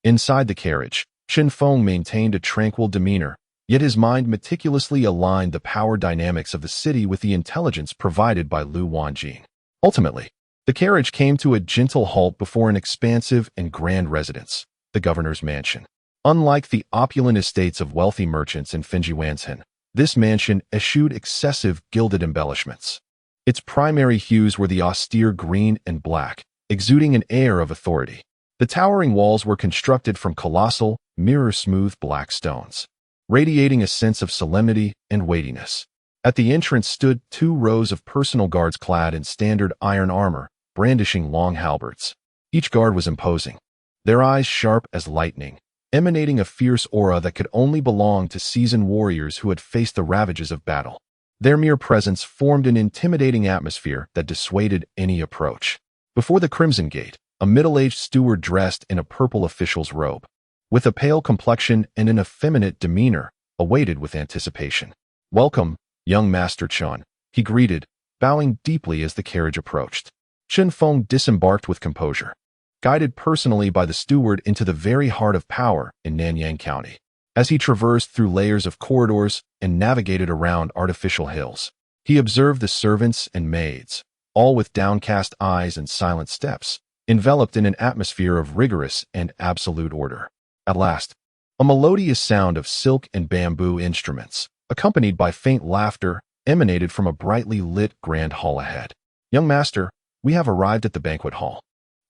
Inside the carriage, Chen Feng maintained a tranquil demeanor, yet his mind meticulously aligned the power dynamics of the city with the intelligence provided by Lu Wanjing. Ultimately, the carriage came to a gentle halt before an expansive and grand residence, the governor's mansion. Unlike the opulent estates of wealthy merchants in Fenjuanzhen, this mansion eschewed excessive gilded embellishments. Its primary hues were the austere green and black, exuding an air of authority. The towering walls were constructed from colossal, mirror-smooth black stones, radiating a sense of solemnity and weightiness. At the entrance stood 2 rows of personal guards clad in standard iron armor, brandishing long halberds. Each guard was imposing, their eyes sharp as lightning, emanating a fierce aura that could only belong to seasoned warriors who had faced the ravages of battle. Their mere presence formed an intimidating atmosphere that dissuaded any approach. Before the Crimson Gate, a middle-aged steward dressed in a purple official's robe, with a pale complexion and an effeminate demeanor, awaited with anticipation. "Welcome, young Master Chen," he greeted, bowing deeply as the carriage approached. Chen Feng disembarked with composure, guided personally by the steward into the very heart of power in Nanyang County. As he traversed through layers of corridors and navigated around artificial hills, he observed the servants and maids, all with downcast eyes and silent steps, enveloped in an atmosphere of rigorous and absolute order. At last, a melodious sound of silk and bamboo instruments, accompanied by faint laughter, emanated from a brightly lit grand hall ahead. "Young master, we have arrived at the banquet hall,"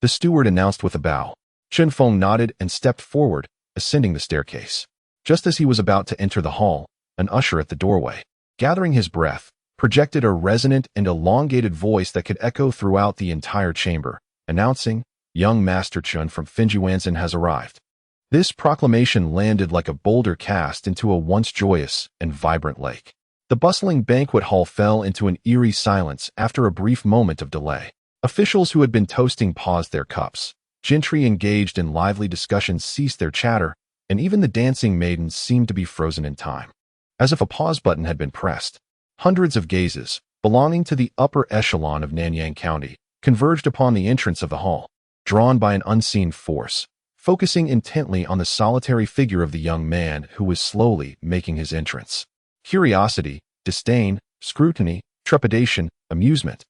the steward announced with a bow. Chen Feng nodded and stepped forward, ascending the staircase. Just as he was about to enter the hall, an usher at the doorway, gathering his breath, projected a resonant and elongated voice that could echo throughout the entire chamber, announcing, "Young Master Chen from Fenjuanzhen has arrived." This proclamation landed like a boulder cast into a once joyous and vibrant lake. The bustling banquet hall fell into an eerie silence after a brief moment of delay. Officials who had been toasting paused their cups. Gentry engaged in lively discussions ceased their chatter, and even the dancing maidens seemed to be frozen in time. As if a pause button had been pressed, hundreds of gazes, belonging to the upper echelon of Nanyang County, converged upon the entrance of the hall, drawn by an unseen force, focusing intently on the solitary figure of the young man who was slowly making his entrance. Curiosity, disdain, scrutiny, trepidation, amusement,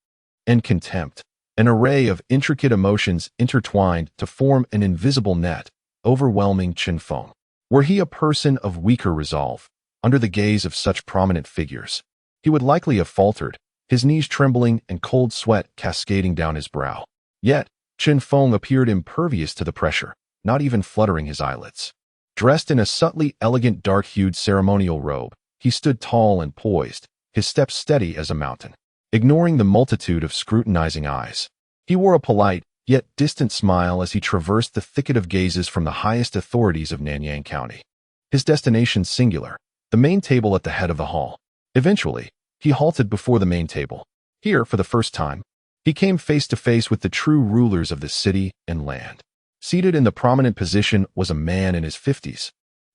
and contempt, an array of intricate emotions intertwined to form an invisible net, overwhelming Chen Feng. Were he a person of weaker resolve, under the gaze of such prominent figures, he would likely have faltered, his knees trembling and cold sweat cascading down his brow. Yet, Chen Feng appeared impervious to the pressure, not even fluttering his eyelids. Dressed in a subtly elegant dark-hued ceremonial robe, he stood tall and poised, his steps steady as a mountain. Ignoring the multitude of scrutinizing eyes, he wore a polite, yet distant smile as he traversed the thicket of gazes from the highest authorities of Nanyang County. His destination singular, the main table at the head of the hall. Eventually, he halted before the main table. Here, for the first time, he came face to face with the true rulers of the city and land. Seated in the prominent position was a man in his 50s,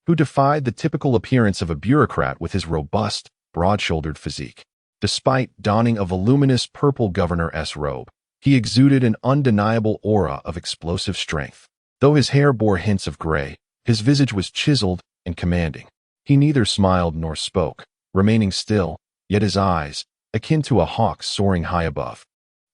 who defied the typical appearance of a bureaucrat with his robust, broad-shouldered physique. Despite donning a voluminous purple governor's robe, he exuded an undeniable aura of explosive strength. Though his hair bore hints of gray, his visage was chiseled and commanding. He neither smiled nor spoke, remaining still, yet his eyes, akin to a hawk soaring high above,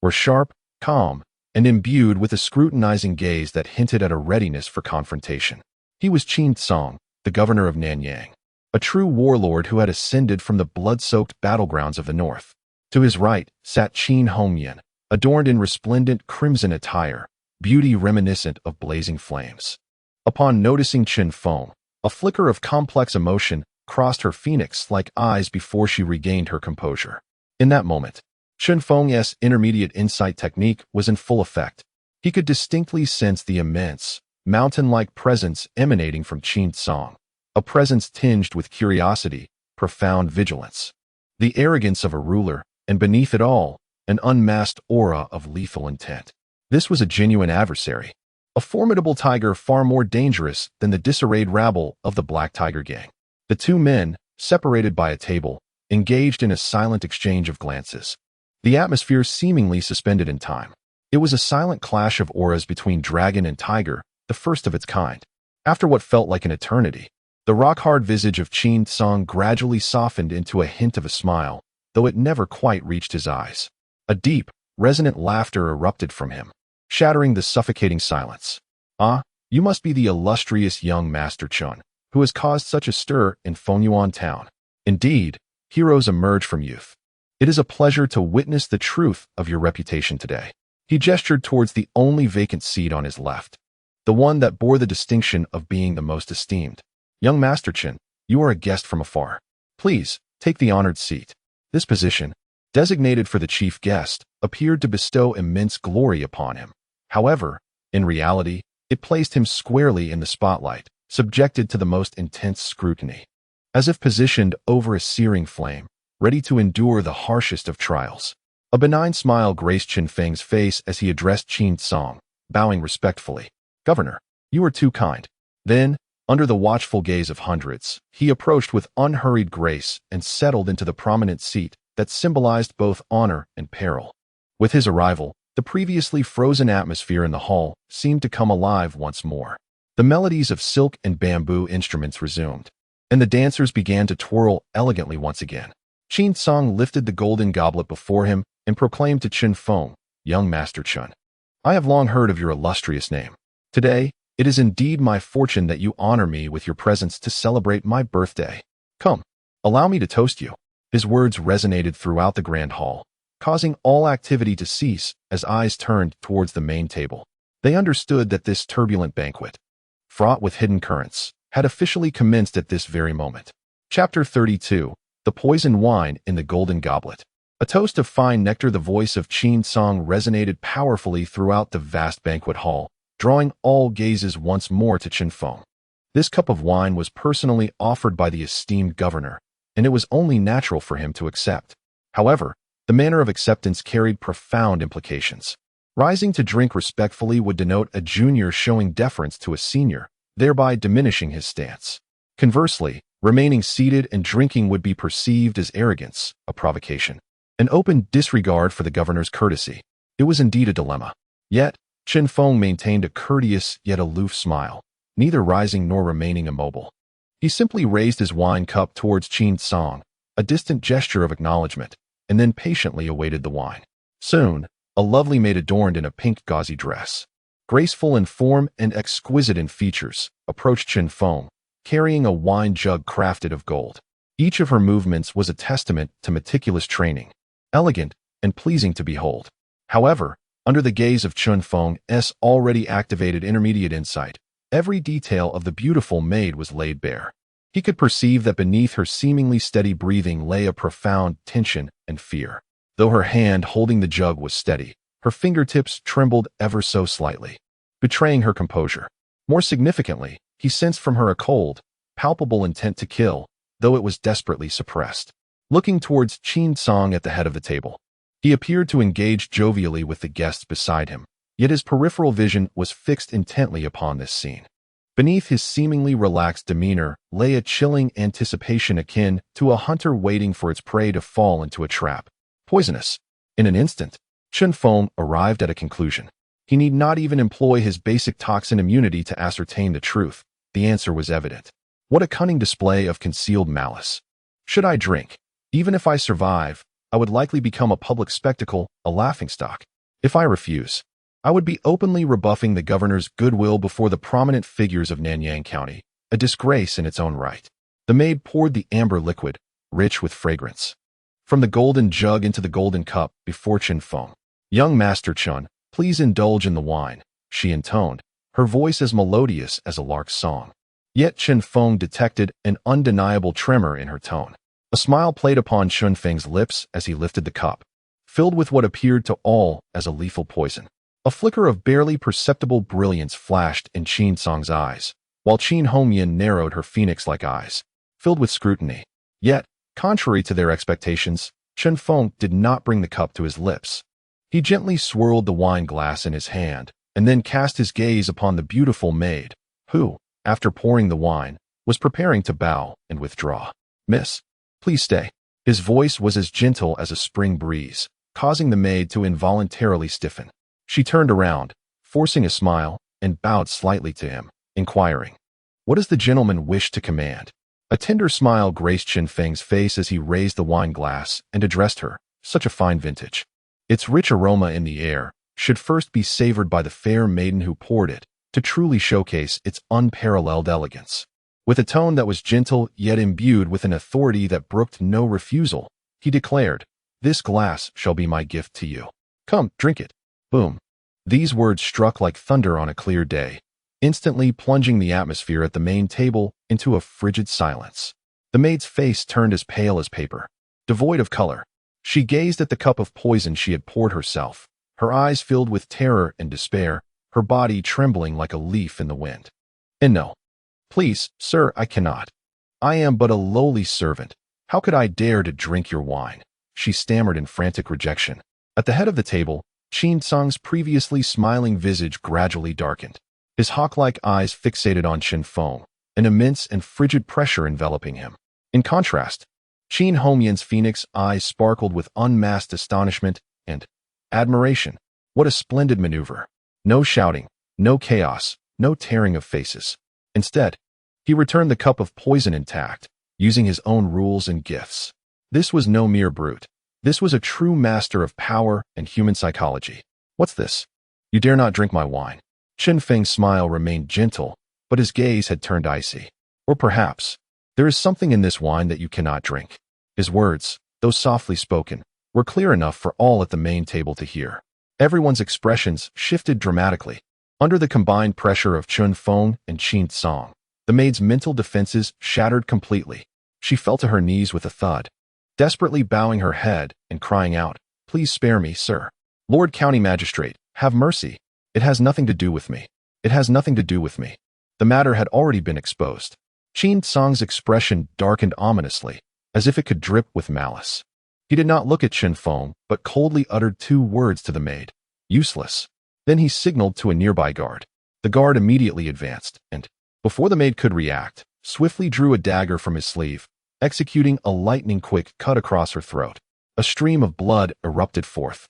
were sharp, calm, and imbued with a scrutinizing gaze that hinted at a readiness for confrontation. He was Qin Tsong, the governor of Nanyang, a true warlord who had ascended from the blood-soaked battlegrounds of the north. To his right sat Qin Hongyan, adorned in resplendent crimson attire, beauty reminiscent of blazing flames. Upon noticing Chen Feng, a flicker of complex emotion crossed her phoenix-like eyes before she regained her composure. In that moment, Chen Feng's intermediate insight technique was in full effect. He could distinctly sense the immense, mountain-like presence emanating from Qin Tsong, a presence tinged with curiosity, profound vigilance, the arrogance of a ruler, and beneath it all, an unmasked aura of lethal intent. This was a genuine adversary, a formidable tiger far more dangerous than the disarrayed rabble of the Black Tiger Gang. The two men, separated by a table, engaged in a silent exchange of glances. The atmosphere seemingly suspended in time. It was a silent clash of auras between dragon and tiger, the first of its kind. After what felt like an eternity, the rock-hard visage of Qin Song gradually softened into a hint of a smile, though it never quite reached his eyes. A deep, resonant laughter erupted from him, shattering the suffocating silence. "Ah, you must be the illustrious young Master Chun, who has caused such a stir in Fengyuan town. Indeed, heroes emerge from youth. It is a pleasure to witness the truth of your reputation today." He gestured towards the only vacant seat on his left, the one that bore the distinction of being the most esteemed. "Young Master Chen, you are a guest from afar. Please, take the honored seat." This position, designated for the chief guest, appeared to bestow immense glory upon him. However, in reality, it placed him squarely in the spotlight, subjected to the most intense scrutiny. As if positioned over a searing flame, ready to endure the harshest of trials. A benign smile graced Qin Feng's face as he addressed Qin Song, bowing respectfully. "Governor, you are too kind." Then, under the watchful gaze of hundreds, he approached with unhurried grace and settled into the prominent seat that symbolized both honor and peril. With his arrival, the previously frozen atmosphere in the hall seemed to come alive once more. The melodies of silk and bamboo instruments resumed, and the dancers began to twirl elegantly once again. Qin Song lifted the golden goblet before him and proclaimed to Qin Feng, "Young Master Chun, I have long heard of your illustrious name. Today, it is indeed my fortune that you honor me with your presence to celebrate my birthday. Come, allow me to toast you." His words resonated throughout the grand hall, causing all activity to cease as eyes turned towards the main table. They understood that this turbulent banquet, fraught with hidden currents, had officially commenced at this very moment. Chapter 32, The Poison Wine in the Golden Goblet. A toast of fine nectar. The voice of Qin Song resonated powerfully throughout the vast banquet hall, drawing all gazes once more to Qin Feng. This cup of wine was personally offered by the esteemed governor, and it was only natural for him to accept. However, the manner of acceptance carried profound implications. Rising to drink respectfully would denote a junior showing deference to a senior, thereby diminishing his stance. Conversely, remaining seated and drinking would be perceived as arrogance, a provocation, an open disregard for the governor's courtesy. It was indeed a dilemma. Yet, Qin Feng maintained a courteous yet aloof smile, neither rising nor remaining immobile. He simply raised his wine cup towards Qin Song, a distant gesture of acknowledgement, and then patiently awaited the wine. Soon, a lovely maid adorned in a pink gauzy dress, graceful in form and exquisite in features, approached Qin Feng, carrying a wine jug crafted of gold. Each of her movements was a testament to meticulous training, elegant and pleasing to behold. However, under the gaze of Qin Feng's already activated intermediate insight, every detail of the beautiful maid was laid bare. He could perceive that beneath her seemingly steady breathing lay a profound tension and fear. Though her hand holding the jug was steady, her fingertips trembled ever so slightly, betraying her composure. More significantly, he sensed from her a cold, palpable intent to kill, though it was desperately suppressed. Looking towards Qin Song at the head of the table, he appeared to engage jovially with the guests beside him, yet his peripheral vision was fixed intently upon this scene. Beneath his seemingly relaxed demeanor lay a chilling anticipation akin to a hunter waiting for its prey to fall into a trap. Poisonous. In an instant, Qin Feng arrived at a conclusion. He need not even employ his basic toxin immunity to ascertain the truth. The answer was evident. What a cunning display of concealed malice. Should I drink? Even if I survive, I would likely become a public spectacle, a laughingstock. If I refuse, I would be openly rebuffing the governor's goodwill before the prominent figures of Nanyang County, a disgrace in its own right. The maid poured the amber liquid, rich with fragrance, from the golden jug into the golden cup before Qin Feng. "Young Master Chun, please indulge in the wine," she intoned, her voice as melodious as a lark's song. Yet Qin Feng detected an undeniable tremor in her tone. A smile played upon Qin Feng's lips as he lifted the cup, filled with what appeared to all as a lethal poison. A flicker of barely perceptible brilliance flashed in Qin Song's eyes, while Qin Hongyan narrowed her phoenix-like eyes, filled with scrutiny. Yet, contrary to their expectations, Qin Feng did not bring the cup to his lips. He gently swirled the wine glass in his hand, and then cast his gaze upon the beautiful maid, who, after pouring the wine, was preparing to bow and withdraw. "Miss, please stay." His voice was as gentle as a spring breeze, causing the maid to involuntarily stiffen. She turned around, forcing a smile, and bowed slightly to him, inquiring, "What does the gentleman wish to command?" A tender smile graced Qin Feng's face as he raised the wine glass and addressed her. "Such a fine vintage. Its rich aroma in the air should first be savored by the fair maiden who poured it, to truly showcase its unparalleled elegance." With a tone that was gentle yet imbued with an authority that brooked no refusal, he declared, "This glass shall be my gift to you. Come, drink it." Boom. These words struck like thunder on a clear day, instantly plunging the atmosphere at the main table into a frigid silence. The maid's face turned as pale as paper, devoid of color. She gazed at the cup of poison she had poured herself, her eyes filled with terror and despair, her body trembling like a leaf in the wind. "And no. Please, sir, I cannot. I am but a lowly servant. How could I dare to drink your wine?" she stammered in frantic rejection. At the head of the table, Qin Song's previously smiling visage gradually darkened. His hawk-like eyes fixated on Qin Feng, an immense and frigid pressure enveloping him. In contrast, Qin Hongyan's phoenix eyes sparkled with unmasked astonishment and admiration. What a splendid maneuver. No shouting, no chaos, no tearing of faces. Instead, he returned the cup of poison intact, using his own rules and gifts. This was no mere brute. This was a true master of power and human psychology. "What's this? You dare not drink my wine." Qin Feng's smile remained gentle, but his gaze had turned icy. "Or perhaps, there is something in this wine that you cannot drink." His words, though softly spoken, were clear enough for all at the main table to hear. Everyone's expressions shifted dramatically. Under the combined pressure of Qin Feng and Qin Song, the maid's mental defenses shattered completely. She fell to her knees with a thud, desperately bowing her head and crying out, "Please spare me, sir. Lord County Magistrate, have mercy. It has nothing to do with me. It has nothing to do with me." The matter had already been exposed. Qin Song's expression darkened ominously, as if it could drip with malice. He did not look at Qin Feng, but coldly uttered 2 words to the maid, "Useless." Then he signaled to a nearby guard. The guard immediately advanced, and, before the maid could react, swiftly drew a dagger from his sleeve, executing a lightning-quick cut across her throat. A stream of blood erupted forth.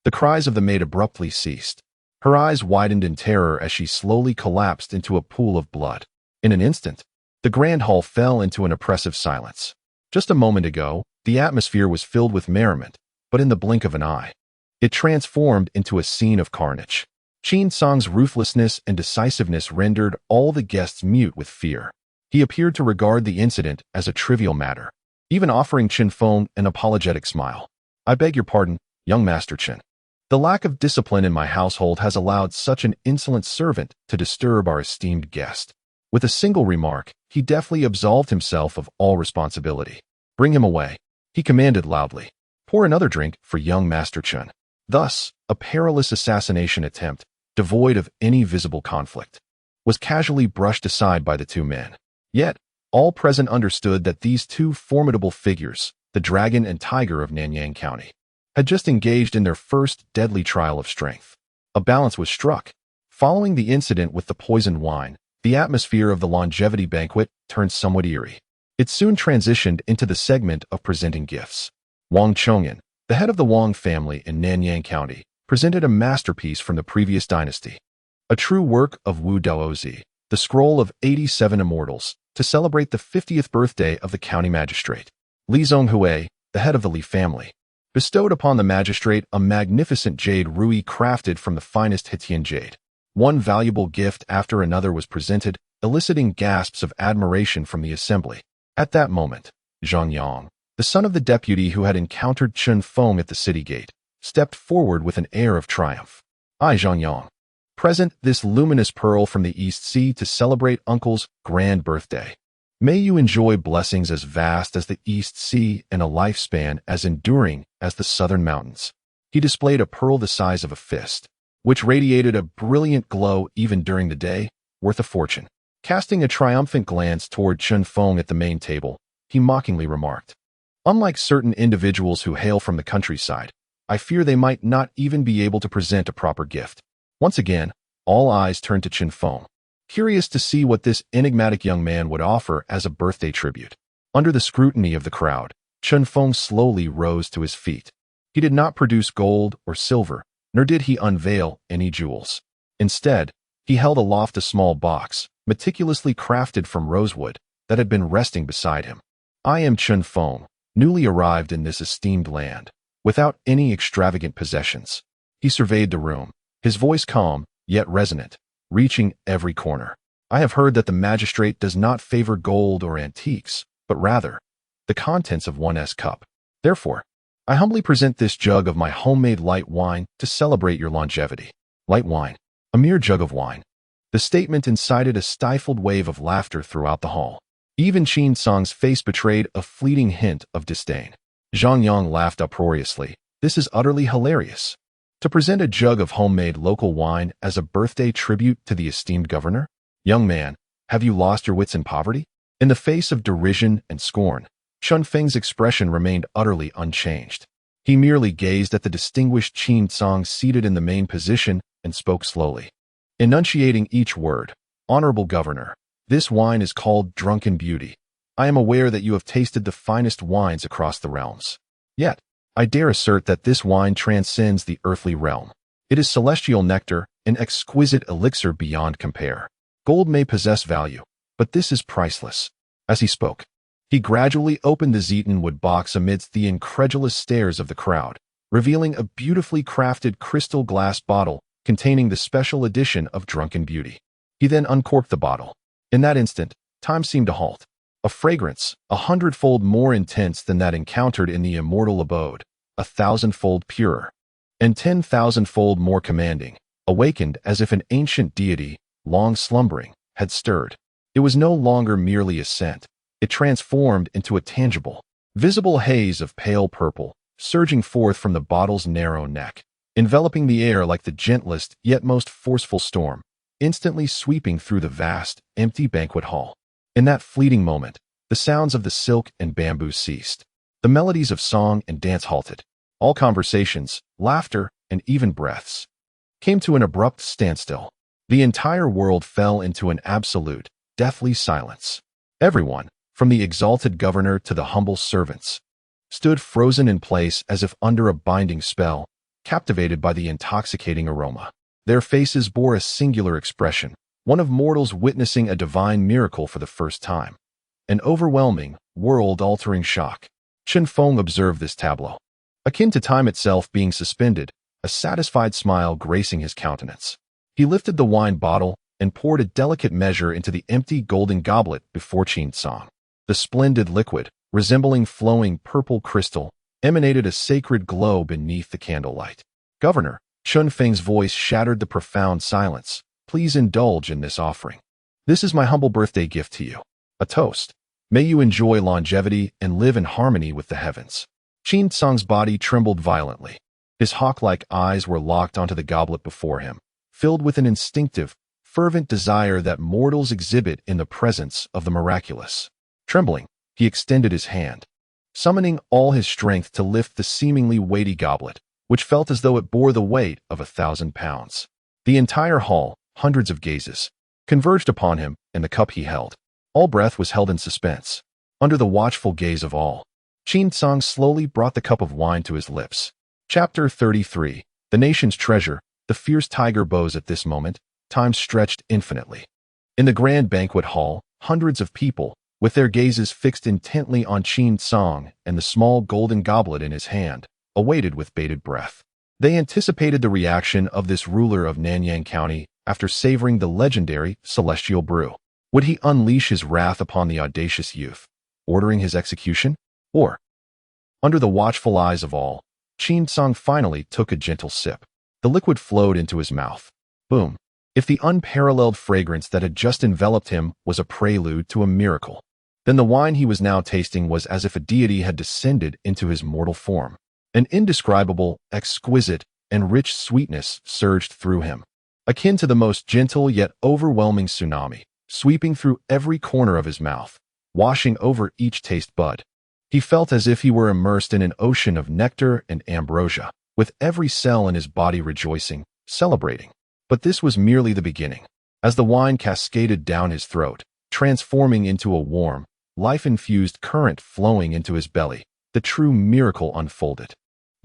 The cries of the maid abruptly ceased. Her eyes widened in terror as she slowly collapsed into a pool of blood. In an instant, the grand hall fell into an oppressive silence. Just a moment ago, the atmosphere was filled with merriment, but in the blink of an eye, it transformed into a scene of carnage. Qin Song's ruthlessness and decisiveness rendered all the guests mute with fear. He appeared to regard the incident as a trivial matter, even offering Qin Feng an apologetic smile. "I beg your pardon, young Master Qin. The lack of discipline in my household has allowed such an insolent servant to disturb our esteemed guest." With a single remark, he deftly absolved himself of all responsibility. "Bring him away," he commanded loudly. "Pour another drink for young Master Qin." Thus, a perilous assassination attempt, devoid of any visible conflict, was casually brushed aside by the 2 men. Yet, all present understood that these 2 formidable figures, the dragon and tiger of Nanyang County, had just engaged in their first deadly trial of strength. A balance was struck. Following the incident with the poisoned wine, the atmosphere of the longevity banquet turned somewhat eerie. It soon transitioned into the segment of presenting gifts. Wang Chongyan, the head of the Wang family in Nanyang County, presented a masterpiece from the previous dynasty, a true work of Wu Daozi, the scroll of 87 immortals, to celebrate the 50th birthday of the county magistrate. Li Zhonghui, the head of the Li family, bestowed upon the magistrate a magnificent jade rui crafted from the finest Hitian jade. One valuable gift after another was presented, eliciting gasps of admiration from the assembly. At that moment, Zhang Yang, the son of the deputy who had encountered Qin Feng at the city gate, stepped forward with an air of triumph. "I, Zhang Yang, present this luminous pearl from the East Sea to celebrate Uncle's grand birthday. May you enjoy blessings as vast as the East Sea and a lifespan as enduring as the southern mountains." He displayed a pearl the size of a fist, which radiated a brilliant glow even during the day, worth a fortune. Casting a triumphant glance toward Qin Feng at the main table, he mockingly remarked, "Unlike certain individuals who hail from the countryside, I fear they might not even be able to present a proper gift." Once again, all eyes turned to Qin Feng, curious to see what this enigmatic young man would offer as a birthday tribute. Under the scrutiny of the crowd, Chen Feng slowly rose to his feet. He did not produce gold or silver, nor did he unveil any jewels. Instead, he held aloft a small box, meticulously crafted from rosewood, that had been resting beside him. I am Chen Feng, newly arrived in this esteemed land, without any extravagant possessions. He surveyed the room, his voice calm, yet resonant, reaching every corner. I have heard that the magistrate does not favor gold or antiques, but rather the contents of one's cup. Therefore, I humbly present this jug of my homemade light wine to celebrate your longevity. Light wine, a mere jug of wine. The statement incited a stifled wave of laughter throughout the hall. Even Qin Song's face betrayed a fleeting hint of disdain. Zhang Yang laughed uproariously. This is utterly hilarious. To present a jug of homemade local wine as a birthday tribute to the esteemed governor? Young man, have you lost your wits in poverty? In the face of derision and scorn, Chen Feng's expression remained utterly unchanged. He merely gazed at the distinguished Qin Song seated in the main position and spoke slowly, enunciating each word. Honorable Governor, this wine is called Drunken Beauty. I am aware that you have tasted the finest wines across the realms. Yet, I dare assert that this wine transcends the earthly realm. It is celestial nectar, an exquisite elixir beyond compare. Gold may possess value, but this is priceless. As he spoke, he gradually opened the Zeton wood box amidst the incredulous stares of the crowd, revealing a beautifully crafted crystal glass bottle containing the special edition of Drunken Beauty. He then uncorked the bottle. In that instant, time seemed to halt. A fragrance, 100-fold more intense than that encountered in the Immortal abode, 1,000-fold purer, and 10,000-fold more commanding, awakened as if an ancient deity, long slumbering, had stirred. It was no longer merely a scent. It transformed into a tangible, visible haze of pale purple, surging forth from the bottle's narrow neck, enveloping the air like the gentlest yet most forceful storm, instantly sweeping through the vast, empty banquet hall. In that fleeting moment, the sounds of the silk and bamboo ceased. The melodies of song and dance halted. All conversations, laughter, and even breaths came to an abrupt standstill. The entire world fell into an absolute, deathly silence. Everyone, from the exalted governor to the humble servants, stood frozen in place as if under a binding spell, captivated by the intoxicating aroma. Their faces bore a singular expression, one of mortals witnessing a divine miracle for the first time. An overwhelming, world-altering shock. Chen Feng observed this tableau, akin to time itself being suspended, a satisfied smile gracing his countenance. He lifted the wine bottle and poured a delicate measure into the empty golden goblet before Qin Song. The splendid liquid, resembling flowing purple crystal, emanated a sacred glow beneath the candlelight. Governor, Chen Feng's voice shattered the profound silence. Please indulge in this offering. This is my humble birthday gift to you. A toast. May you enjoy longevity and live in harmony with the heavens. Qin Song's body trembled violently. His hawk-like eyes were locked onto the goblet before him, filled with an instinctive, fervent desire that mortals exhibit in the presence of the miraculous. Trembling, he extended his hand, summoning all his strength to lift the seemingly weighty goblet, which felt as though it bore the weight of 1,000 pounds. The entire hall, hundreds of gazes, converged upon him and the cup he held. All breath was held in suspense. Under the watchful gaze of all, Qin Song slowly brought the cup of wine to his lips. Chapter 33. The nation's treasure, the fierce tiger bows. At this moment, time stretched infinitely. In the grand banquet hall, hundreds of people, with their gazes fixed intently on Qin Song and the small golden goblet in his hand, awaited with bated breath. They anticipated the reaction of this ruler of Nanyang County after savoring the legendary celestial brew. Would he unleash his wrath upon the audacious youth, ordering his execution? Or, under the watchful eyes of all, Qin Song finally took a gentle sip. The liquid flowed into his mouth. Boom. If the unparalleled fragrance that had just enveloped him was a prelude to a miracle, then the wine he was now tasting was as if a deity had descended into his mortal form. An indescribable, exquisite, and rich sweetness surged through him, akin to the most gentle yet overwhelming tsunami, sweeping through every corner of his mouth, washing over each taste bud. He felt as if he were immersed in an ocean of nectar and ambrosia, with every cell in his body rejoicing, celebrating. But this was merely the beginning. As the wine cascaded down his throat, transforming into a warm, life-infused current flowing into his belly, the true miracle unfolded.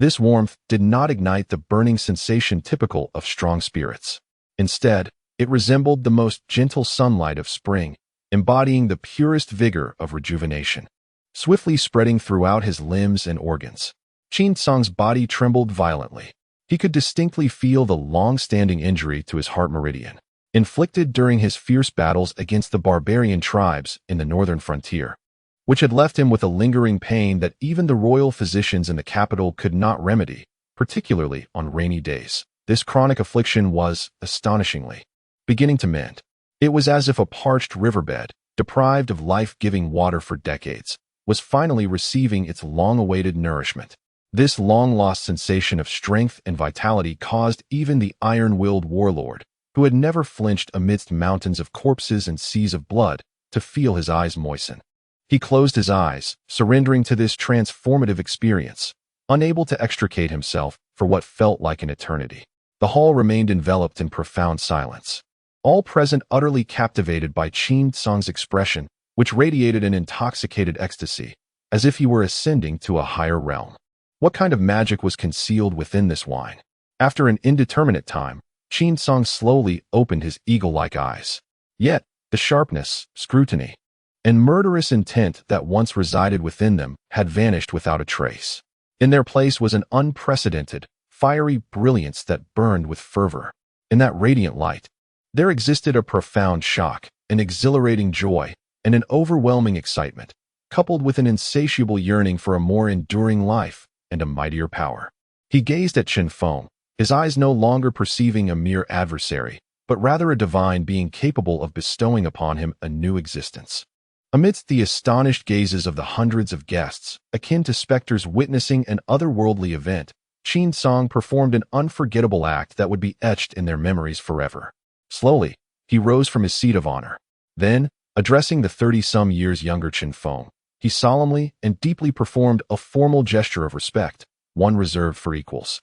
This warmth did not ignite the burning sensation typical of strong spirits. Instead, it resembled the most gentle sunlight of spring, embodying the purest vigor of rejuvenation. Swiftly spreading throughout his limbs and organs, Qin Song's body trembled violently. He could distinctly feel the long-standing injury to his heart meridian, inflicted during his fierce battles against the barbarian tribes in the northern frontier, which had left him with a lingering pain that even the royal physicians in the capital could not remedy, particularly on rainy days. This chronic affliction was, astonishingly, beginning to mend. It was as if a parched riverbed, deprived of life-giving water for decades, was finally receiving its long-awaited nourishment. This long-lost sensation of strength and vitality caused even the iron-willed warlord, who had never flinched amidst mountains of corpses and seas of blood, to feel his eyes moisten. He closed his eyes, surrendering to this transformative experience, unable to extricate himself for what felt like an eternity. The hall remained enveloped in profound silence, all present utterly captivated by Qin Song's expression, which radiated an intoxicated ecstasy, as if he were ascending to a higher realm. What kind of magic was concealed within this wine? After an indeterminate time, Qin Song slowly opened his eagle-like eyes. Yet, the sharpness, scrutiny, and murderous intent that once resided within them had vanished without a trace. In their place was an unprecedented, fiery brilliance that burned with fervor. In that radiant light, there existed a profound shock, an exhilarating joy, and an overwhelming excitement, coupled with an insatiable yearning for a more enduring life and a mightier power. He gazed at Qin Feng, his eyes no longer perceiving a mere adversary, but rather a divine being capable of bestowing upon him a new existence. Amidst the astonished gazes of the hundreds of guests, akin to specters witnessing an otherworldly event, Qin Song performed an unforgettable act that would be etched in their memories forever. Slowly, he rose from his seat of honor. Then, addressing the 30-some years younger Qin Feng, he solemnly and deeply performed a formal gesture of respect, one reserved for equals.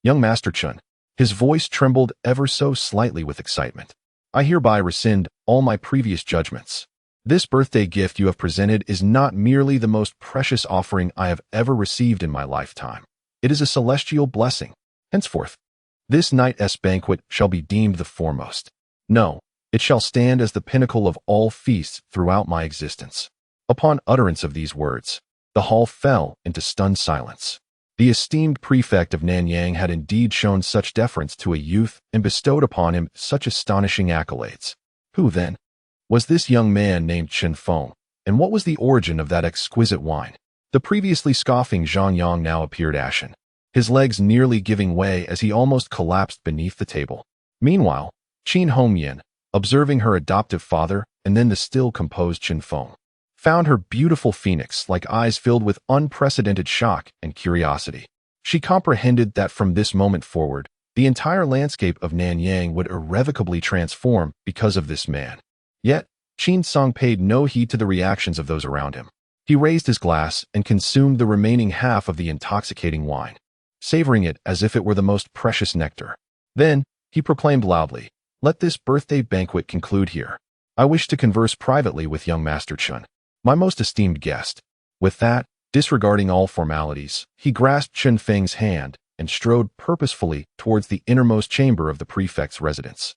Young Master Chun, his voice trembled ever so slightly with excitement. I hereby rescind all my previous judgments. This birthday gift you have presented is not merely the most precious offering I have ever received in my lifetime. It is a celestial blessing. Henceforth, this night's banquet shall be deemed the foremost. No, it shall stand as the pinnacle of all feasts throughout my existence. Upon utterance of these words, the hall fell into stunned silence. The esteemed prefect of Nanyang had indeed shown such deference to a youth and bestowed upon him such astonishing accolades. Who, then, was this young man named Qin Feng, and what was the origin of that exquisite wine? The previously scoffing Zhang Yang now appeared ashen, his legs nearly giving way as he almost collapsed beneath the table. Meanwhile, Qin Hongyan, observing her adoptive father and then the still composed Qin Feng, found her beautiful phoenix-like eyes filled with unprecedented shock and curiosity. She comprehended that from this moment forward, the entire landscape of Nanyang would irrevocably transform because of this man. Yet, Qin Song paid no heed to the reactions of those around him. He raised his glass and consumed the remaining half of the intoxicating wine, savoring it as if it were the most precious nectar. Then, he proclaimed loudly, "Let this birthday banquet conclude here. I wish to converse privately with young Master Chun, my most esteemed guest." With that, disregarding all formalities, he grasped Qin Feng's hand and strode purposefully towards the innermost chamber of the prefect's residence.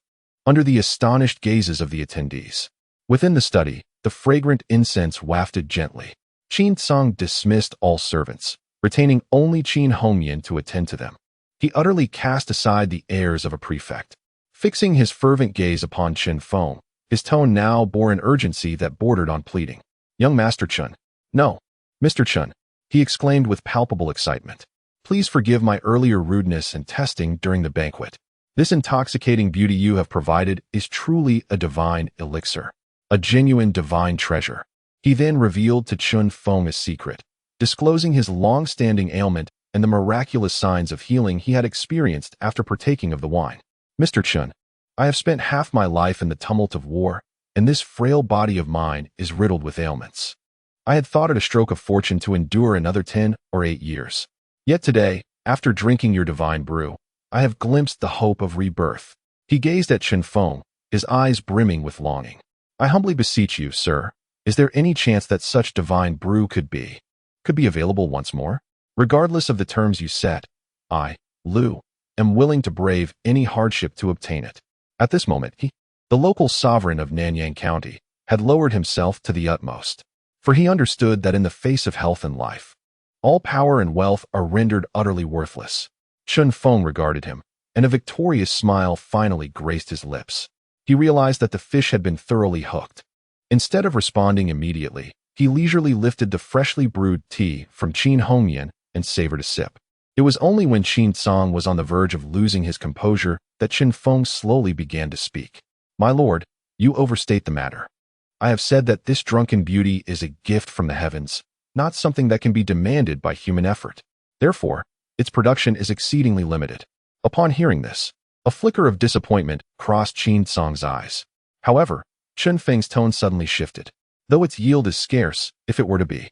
Under the astonished gazes of the attendees, within the study, the fragrant incense wafted gently. Qin Song dismissed all servants, retaining only Qin Hongyan to attend to them. He utterly cast aside the airs of a prefect. Fixing his fervent gaze upon Qin Feng, his tone now bore an urgency that bordered on pleading. "Young Master Chun." "No, Mr. Chun," he exclaimed with palpable excitement. "Please forgive my earlier rudeness and testing during the banquet. This intoxicating beauty you have provided is truly a divine elixir, a genuine divine treasure." He then revealed to Qin Feng a secret, disclosing his long-standing ailment and the miraculous signs of healing he had experienced after partaking of the wine. "Mr. Chun, I have spent half my life in the tumult of war, and this frail body of mine is riddled with ailments. I had thought it a stroke of fortune to endure another 10 or 8 years. Yet today, after drinking your divine brew, I have glimpsed the hope of rebirth." He gazed at Qin Feng, his eyes brimming with longing. "I humbly beseech you, sir, is there any chance that such divine brew could be?" could be available once more? Regardless of the terms you set, I, Lu, am willing to brave any hardship to obtain it. At this moment, he, the local sovereign of Nanyang County, had lowered himself to the utmost. For he understood that in the face of health and life, all power and wealth are rendered utterly worthless. Chun Feng regarded him, and a victorious smile finally graced his lips. He realized that the fish had been thoroughly hooked. Instead of responding immediately, he leisurely lifted the freshly brewed tea from Qin Hongyan and savored a sip. It was only when Qin Song was on the verge of losing his composure that Qin Feng slowly began to speak. My lord, you overstate the matter. I have said that this drunken beauty is a gift from the heavens, not something that can be demanded by human effort. Therefore, its production is exceedingly limited. Upon hearing this, a flicker of disappointment crossed Qin Song's eyes. However, Chun Feng's tone suddenly shifted. Though its yield is scarce, if it were to be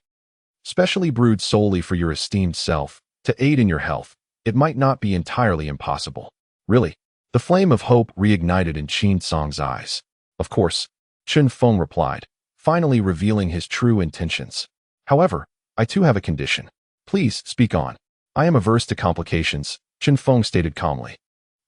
specially brewed solely for your esteemed self, to aid in your health, it might not be entirely impossible. Really, the flame of hope reignited in Qin Song's eyes. Of course, Chun Feng replied, finally revealing his true intentions. However, I too have a condition. Please speak on. I am averse to complications, Chun Feng stated calmly.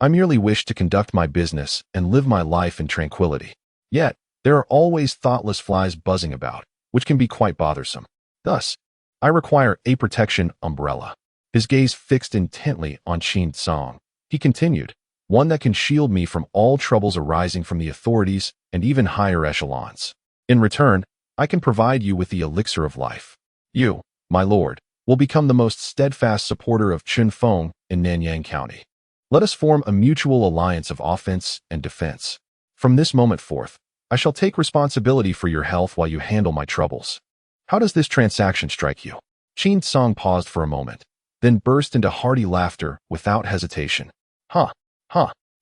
I merely wish to conduct my business and live my life in tranquility. Yet, there are always thoughtless flies buzzing about, which can be quite bothersome. Thus, I require a protection umbrella. His gaze fixed intently on Qin Song. He continued, one that can shield me from all troubles arising from the authorities and even higher echelons. In return, I can provide you with the elixir of life. You, my lord, will become the most steadfast supporter of Chun Feng in Nanyang County. Let us form a mutual alliance of offense and defense. From this moment forth, I shall take responsibility for your health while you handle my troubles. How does this transaction strike you? Qin Song paused for a moment, then burst into hearty laughter without hesitation. Huh.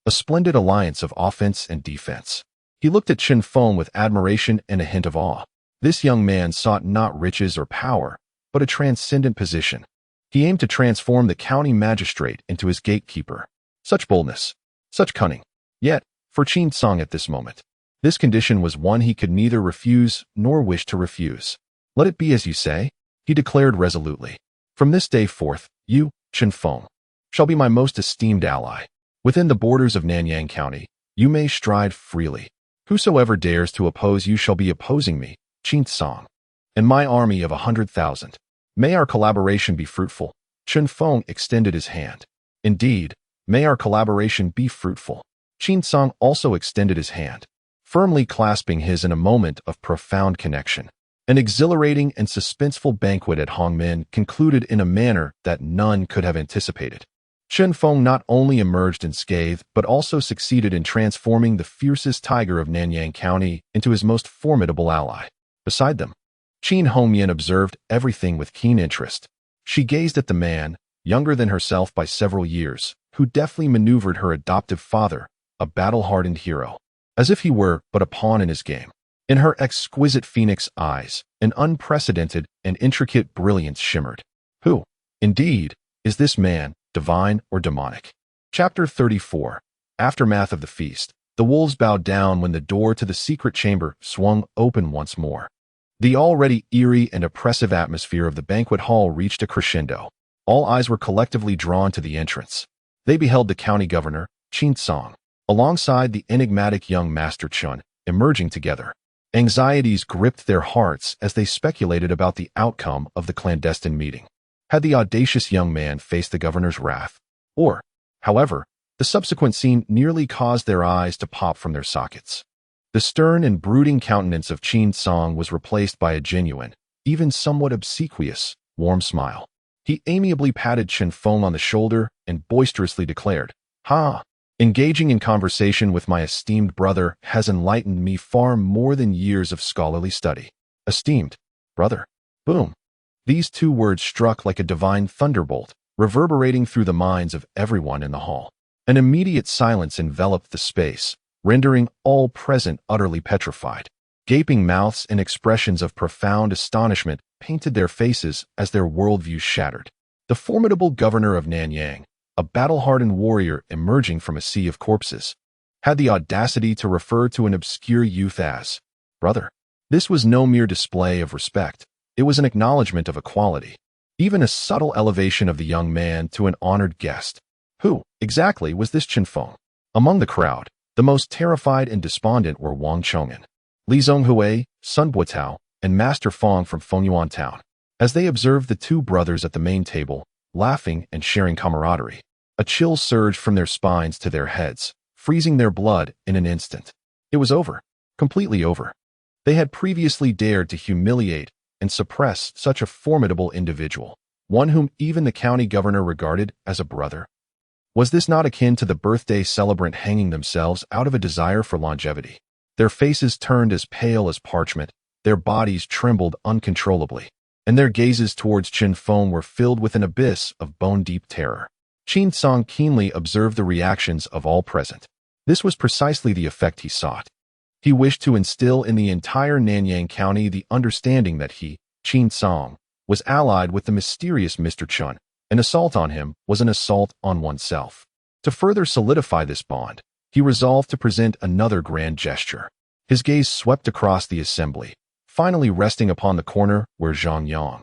A splendid alliance of offense and defense. He looked at Chun Feng with admiration and a hint of awe. This young man sought not riches or power, but a transcendent position. He aimed to transform the county magistrate into his gatekeeper. Such boldness, such cunning. Yet, for Qin Song at this moment, this condition was one he could neither refuse nor wish to refuse. Let it be as you say, he declared resolutely. From this day forth, you, Chun Feng, shall be my most esteemed ally. Within the borders of Nanyang County, you may stride freely. Whosoever dares to oppose you shall be opposing me, Qin Song, and my army of 100,000. May our collaboration be fruitful. Chun Feng extended his hand. Indeed, may our collaboration be fruitful. Qin Song also extended his hand, firmly clasping his in a moment of profound connection. An exhilarating and suspenseful banquet at Hongmen concluded in a manner that none could have anticipated. Chun Feng not only emerged unscathed, but also succeeded in transforming the fiercest tiger of Nanyang County into his most formidable ally. Beside them, Qin Hongyan observed everything with keen interest. She gazed at the man, younger than herself by several years, who deftly maneuvered her adoptive father, a battle-hardened hero, as if he were but a pawn in his game. In her exquisite phoenix eyes, an unprecedented and intricate brilliance shimmered. Who, indeed, is this man, divine or demonic? Chapter 34. Aftermath of the feast. The wolves bowed down when the door to the secret chamber swung open once more. The already eerie and oppressive atmosphere of the banquet hall reached a crescendo. All eyes were collectively drawn to the entrance. They beheld the county governor, Qin Song, alongside the enigmatic young Master Chun, emerging together. Anxieties gripped their hearts as they speculated about the outcome of the clandestine meeting. Had the audacious young man faced the governor's wrath? Or, however, the subsequent scene nearly caused their eyes to pop from their sockets. The stern and brooding countenance of Qin Song was replaced by a genuine, even somewhat obsequious, warm smile. He amiably patted Chun Feng on the shoulder and boisterously declared, "Ha! Engaging in conversation with my esteemed brother has enlightened me far more than years of scholarly study." Esteemed brother. Boom. These two words struck like a divine thunderbolt, reverberating through the minds of everyone in the hall. An immediate silence enveloped the space, rendering all present utterly petrified. Gaping mouths and expressions of profound astonishment painted their faces as their worldviews shattered. The formidable governor of Nanyang, a battle-hardened warrior emerging from a sea of corpses, had the audacity to refer to an obscure youth as brother. This was no mere display of respect. It was an acknowledgement of equality, even a subtle elevation of the young man to an honored guest. Who, exactly, was this Chinfeng? Among the crowd, the most terrified and despondent were Wang Chong'an, Li Zhonghui, Sun Buotao, and Master Fong from Fengyuan Town. As they observed the two brothers at the main table, laughing and sharing camaraderie, a chill surged from their spines to their heads, freezing their blood in an instant. It was over, completely over. They had previously dared to humiliate and suppress such a formidable individual, one whom even the county governor regarded as a brother. Was this not akin to the birthday celebrant hanging themselves out of a desire for longevity? Their faces turned as pale as parchment, their bodies trembled uncontrollably, and their gazes towards Chinfeng were filled with an abyss of bone-deep terror. Qin Song keenly observed the reactions of all present. This was precisely the effect he sought. He wished to instill in the entire Nanyang County the understanding that he, Qin Song, was allied with the mysterious Mr. Chun. An assault on him was an assault on oneself. To further solidify this bond, he resolved to present another grand gesture. His gaze swept across the assembly, finally resting upon the corner where Zhang Yang,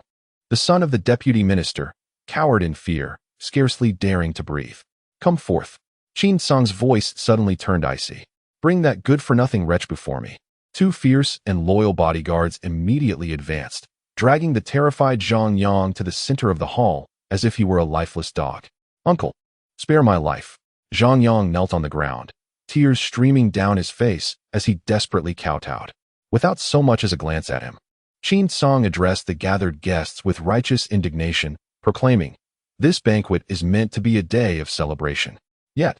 the son of the deputy minister, cowered in fear, scarcely daring to breathe. "Come forth." Qin Song's voice suddenly turned icy. "Bring that good-for-nothing wretch before me." Two fierce and loyal bodyguards immediately advanced, dragging the terrified Zhang Yang to the center of the hall as if he were a lifeless dog. "Uncle, spare my life." Zhang Yang knelt on the ground, tears streaming down his face as he desperately kowtowed. Without so much as a glance at him, Qin Song addressed the gathered guests with righteous indignation, proclaiming, "This banquet is meant to be a day of celebration. Yet,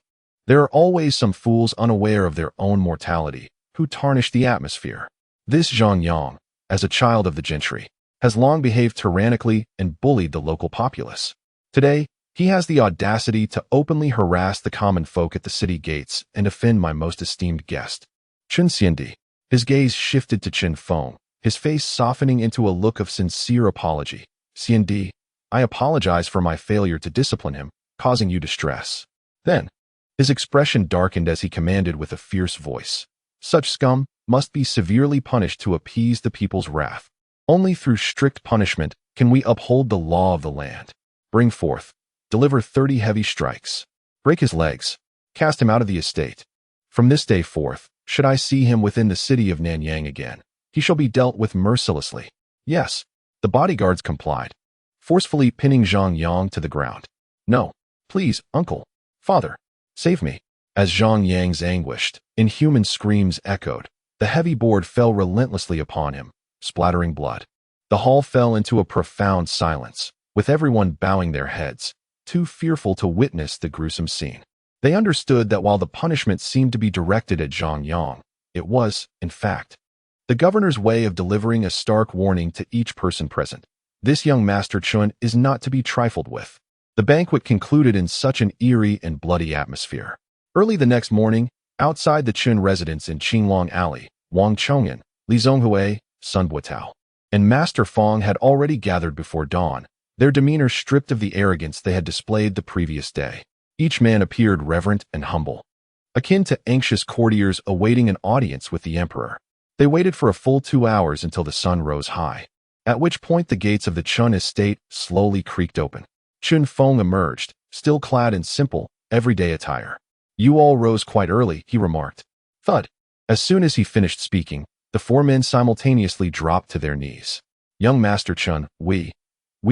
there are always some fools unaware of their own mortality who tarnish the atmosphere. This Zhang Yang, as a child of the gentry, has long behaved tyrannically and bullied the local populace. Today, he has the audacity to openly harass the common folk at the city gates and offend my most esteemed guest." Chun Xiandi. His gaze shifted to Chinfeng, his face softening into a look of sincere apology. "Xiandi, I apologize for my failure to discipline him, causing you distress." Then, his expression darkened as he commanded with a fierce voice, "Such scum must be severely punished to appease the people's wrath. Only through strict punishment can we uphold the law of the land. Bring forth, deliver 30 heavy strikes. Break his legs, cast him out of the estate. From this day forth, should I see him within the city of Nanyang again, he shall be dealt with mercilessly." Yes, the bodyguards complied, forcefully pinning Zhang Yang to the ground. "No, please, uncle, father, save me." As Zhang Yang's anguished, inhuman screams echoed, the heavy board fell relentlessly upon him, splattering blood. The hall fell into a profound silence, with everyone bowing their heads, too fearful to witness the gruesome scene. They understood that while the punishment seemed to be directed at Zhang Yang, it was, in fact, the governor's way of delivering a stark warning to each person present. This young Master Chun is not to be trifled with. The banquet concluded in such an eerie and bloody atmosphere. Early the next morning, outside the Chun residence in Qinglong Alley, Wang Chong'an, Li Zhonghui, Sun Buotao, and Master Fong had already gathered before dawn, their demeanor stripped of the arrogance they had displayed the previous day. Each man appeared reverent and humble, akin to anxious courtiers awaiting an audience with the emperor. They waited for a full 2 hours until the sun rose high, at which point the gates of the Chun estate slowly creaked open. Chun Feng emerged, still clad in simple, everyday attire. "You all rose quite early," he remarked. Thud. As soon as he finished speaking, the 4 men simultaneously dropped to their knees. "Young Master Chun, we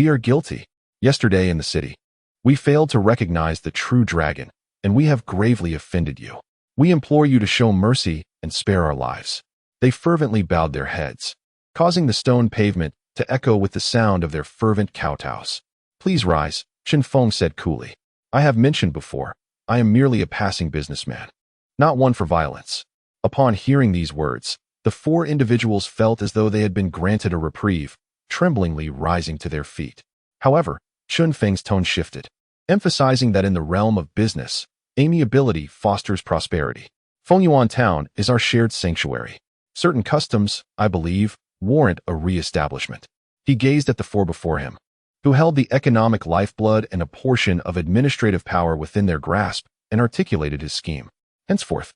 are guilty. Yesterday in the city, we failed to recognize the true dragon, and we have gravely offended you. We implore you to show mercy and spare our lives." They fervently bowed their heads, causing the stone pavement to echo with the sound of their fervent kowtows. "Please rise," Qin Feng said coolly. "I have mentioned before, I am merely a passing businessman, not one for violence." Upon hearing these words, the 4 individuals felt as though they had been granted a reprieve, tremblingly rising to their feet. However, Chun Feng's tone shifted, emphasizing that in the realm of business, amiability fosters prosperity. Fengyuan Town is our shared sanctuary. Certain customs, I believe, warrant a re-establishment. He gazed at the 4 before him, who held the economic lifeblood and a portion of administrative power within their grasp, and articulated his scheme. "Henceforth,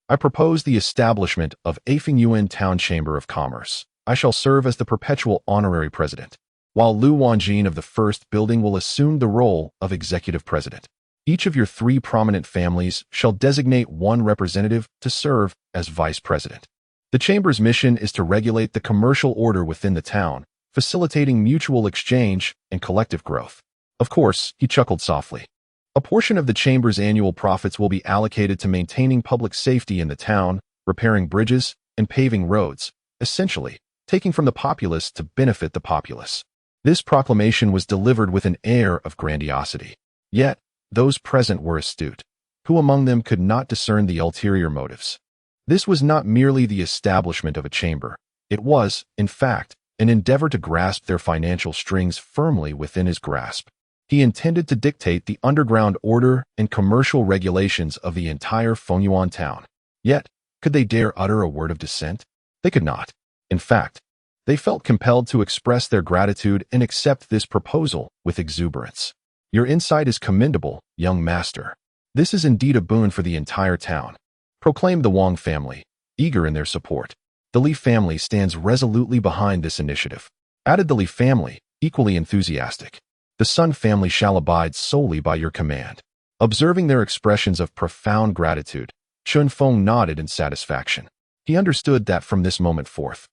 I propose the establishment of a Fengyuan Town Chamber of Commerce. I shall serve as the perpetual honorary president, while Lu Wanjin of the first building will assume the role of executive president. Each of your 3 prominent families shall designate one representative to serve as vice president. The chamber's mission is to regulate the commercial order within the town, facilitating mutual exchange and collective growth. Of course, he chuckled softly. A portion of the chamber's annual profits will be allocated to maintaining public safety in the town, repairing bridges, and paving roads, essentially taking from the populace to benefit the populace. This proclamation was delivered with an air of grandiosity. Yet, those present were astute. Who among them could not discern the ulterior motives? This was not merely the establishment of a chamber. It was, in fact, an endeavor to grasp their financial strings firmly within his grasp. He intended to dictate the underground order and commercial regulations of the entire Fengyuan town. Yet, could they dare utter a word of dissent? They could not. In fact, they felt compelled to express their gratitude and accept this proposal with exuberance. Your insight is commendable, young master. This is indeed a boon for the entire town, proclaimed the Wang family, eager in their support. The Li family stands resolutely behind this initiative, added the Li family, equally enthusiastic. The Sun family shall abide solely by your command. Observing their expressions of profound gratitude, Chun Feng nodded in satisfaction. He understood that from this moment forth,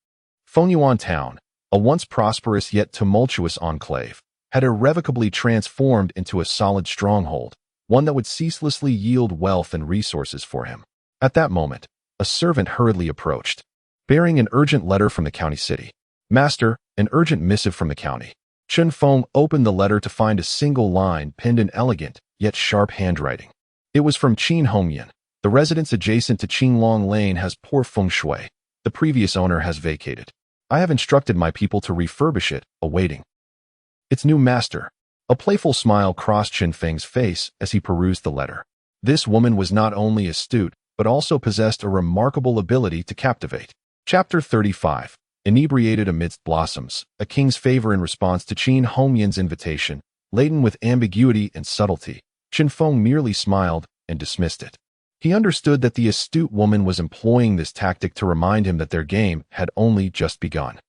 Fengyuan town, a once prosperous yet tumultuous enclave, had irrevocably transformed into a solid stronghold, one that would ceaselessly yield wealth and resources for him. At that moment, a servant hurriedly approached, bearing an urgent letter from the county city. Master, an urgent missive from the county. Chun Feng opened the letter to find a single line penned in elegant, yet sharp handwriting. It was from Qin Hongyan. The residence adjacent to Qinglong Lane has poor feng shui. The previous owner has vacated. I have instructed my people to refurbish it, awaiting its new master. A playful smile crossed Qin Feng's face as he perused the letter. This woman was not only astute, but also possessed a remarkable ability to captivate. Chapter 35. Inebriated amidst blossoms, a king's favor in response to Qin Hongyan's invitation, laden with ambiguity and subtlety. Qin Feng merely smiled and dismissed it. He understood that the astute woman was employing this tactic to remind him that their game had only just begun.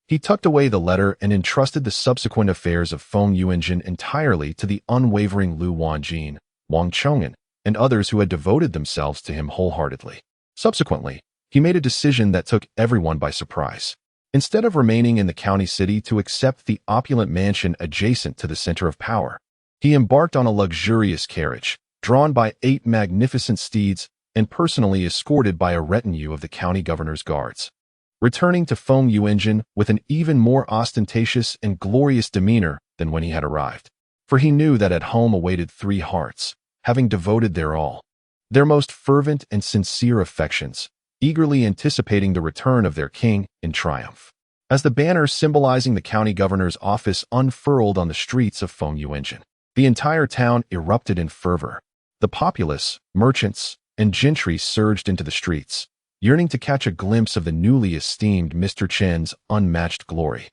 He tucked away the letter and entrusted the subsequent affairs of Feng Yuanjin entirely to the unwavering Lu Wanjin, Wang Chong'an, and others who had devoted themselves to him wholeheartedly. Subsequently, he made a decision that took everyone by surprise. Instead of remaining in the county city to accept the opulent mansion adjacent to the center of power, he embarked on a luxurious carriage, drawn by 8 magnificent steeds and personally escorted by a retinue of the county governor's guards. Returning to Feng Yuanjin with an even more ostentatious and glorious demeanor than when he had arrived. For he knew that at home awaited 3 hearts, having devoted their all, their most fervent and sincere affections, eagerly anticipating the return of their king in triumph. As the banner symbolizing the county governor's office unfurled on the streets of Feng Yuanjin, the entire town erupted in fervor. The populace, merchants, and gentry surged into the streets, yearning to catch a glimpse of the newly esteemed Mr. Chen's unmatched glory.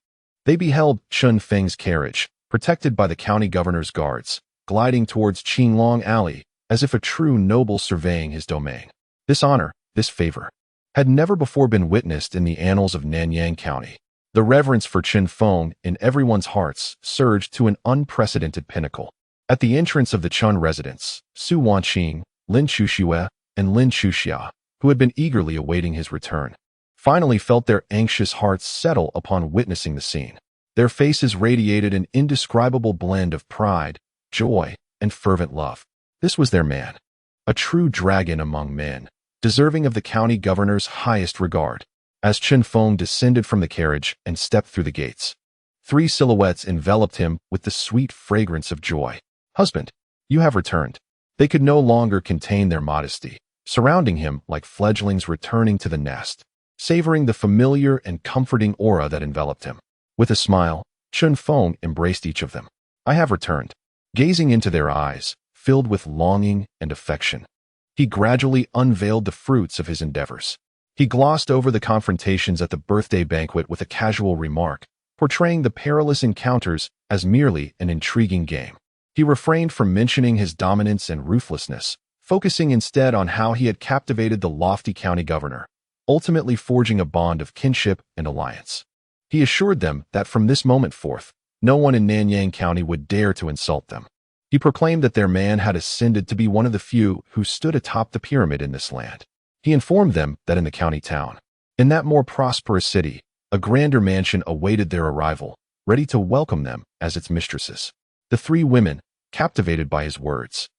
They beheld Chun Feng's carriage, protected by the county governor's guards, gliding towards Qinglong Alley as if a true noble surveying his domain. This honor, this favor, had never before been witnessed in the annals of Nanyang County. The reverence for Qin Feng in everyone's hearts surged to an unprecedented pinnacle. At the entrance of the Chun residence, Su Wanqing, Lin Chuxue, and Lin Chuxia, who had been eagerly awaiting his return, finally felt their anxious hearts settle upon witnessing the scene. Their faces radiated an indescribable blend of pride, joy, and fervent love. This was their man, a true dragon among men, deserving of the county governor's highest regard. As Qin Feng descended from the carriage and stepped through the gates, 3 silhouettes enveloped him with the sweet fragrance of joy. Husband, you have returned. They could no longer contain their modesty, surrounding him like fledglings returning to the nest, savoring the familiar and comforting aura that enveloped him. With a smile, Qin Feng embraced each of them. I have returned. Gazing into their eyes, filled with longing and affection, he gradually unveiled the fruits of his endeavors. He glossed over the confrontations at the birthday banquet with a casual remark, portraying the perilous encounters as merely an intriguing game. He refrained from mentioning his dominance and ruthlessness, focusing instead on how he had captivated the lofty county governor, ultimately forging a bond of kinship and alliance. He assured them that from this moment forth, no one in Nanyang County would dare to insult them. He proclaimed that their man had ascended to be one of the few who stood atop the pyramid in this land. He informed them that in the county town, in that more prosperous city, a grander mansion awaited their arrival, ready to welcome them as its mistresses. The three women, captivated by his words,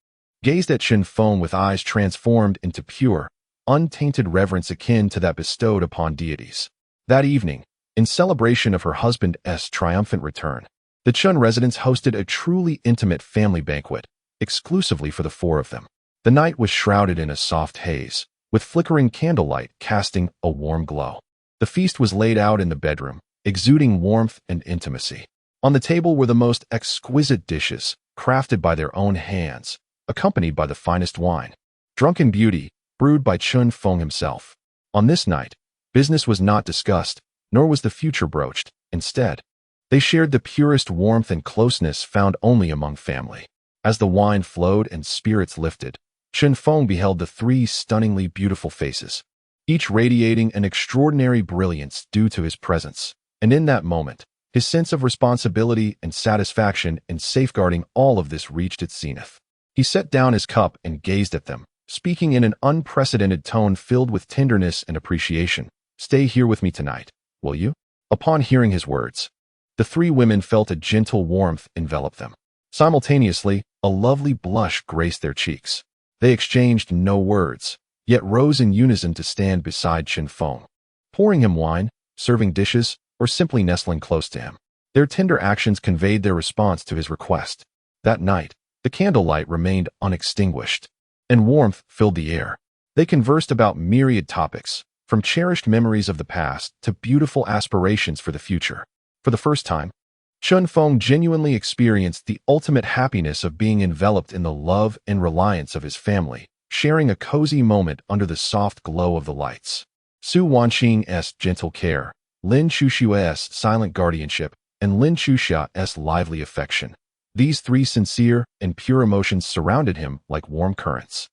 gazed at Chen Feng with eyes transformed into pure, untainted reverence akin to that bestowed upon deities. That evening, in celebration of her husband's triumphant return, the Chun residence hosted a truly intimate family banquet, exclusively for the four of them. The night was shrouded in a soft haze, with flickering candlelight casting a warm glow. The feast was laid out in the bedroom, exuding warmth and intimacy. On the table were the most exquisite dishes, crafted by their own hands, accompanied by the finest wine. Drunken beauty, brewed by Chen Feng himself. On this night, business was not discussed, nor was the future broached. Instead, they shared the purest warmth and closeness found only among family. As the wine flowed and spirits lifted, Chen Feng beheld the three stunningly beautiful faces, each radiating an extraordinary brilliance due to his presence. And in that moment, his sense of responsibility and satisfaction in safeguarding all of this reached its zenith. He set down his cup and gazed at them, speaking in an unprecedented tone filled with tenderness and appreciation. "Stay here with me tonight, will you?" Upon hearing his words, the three women felt a gentle warmth envelop them. Simultaneously, a lovely blush graced their cheeks. They exchanged no words, yet rose in unison to stand beside Chen Feng, pouring him wine, serving dishes, or simply nestling close to him. Their tender actions conveyed their response to his request. That night, the candlelight remained unextinguished, and warmth filled the air. They conversed about myriad topics, from cherished memories of the past to beautiful aspirations for the future. For the first time, Chen Feng genuinely experienced the ultimate happiness of being enveloped in the love and reliance of his family, sharing a cozy moment under the soft glow of the lights. Su Wanqing's gentle care, Lin Chushua's silent guardianship, and Lin Chusha's lively affection. These three sincere and pure emotions surrounded him like warm currents,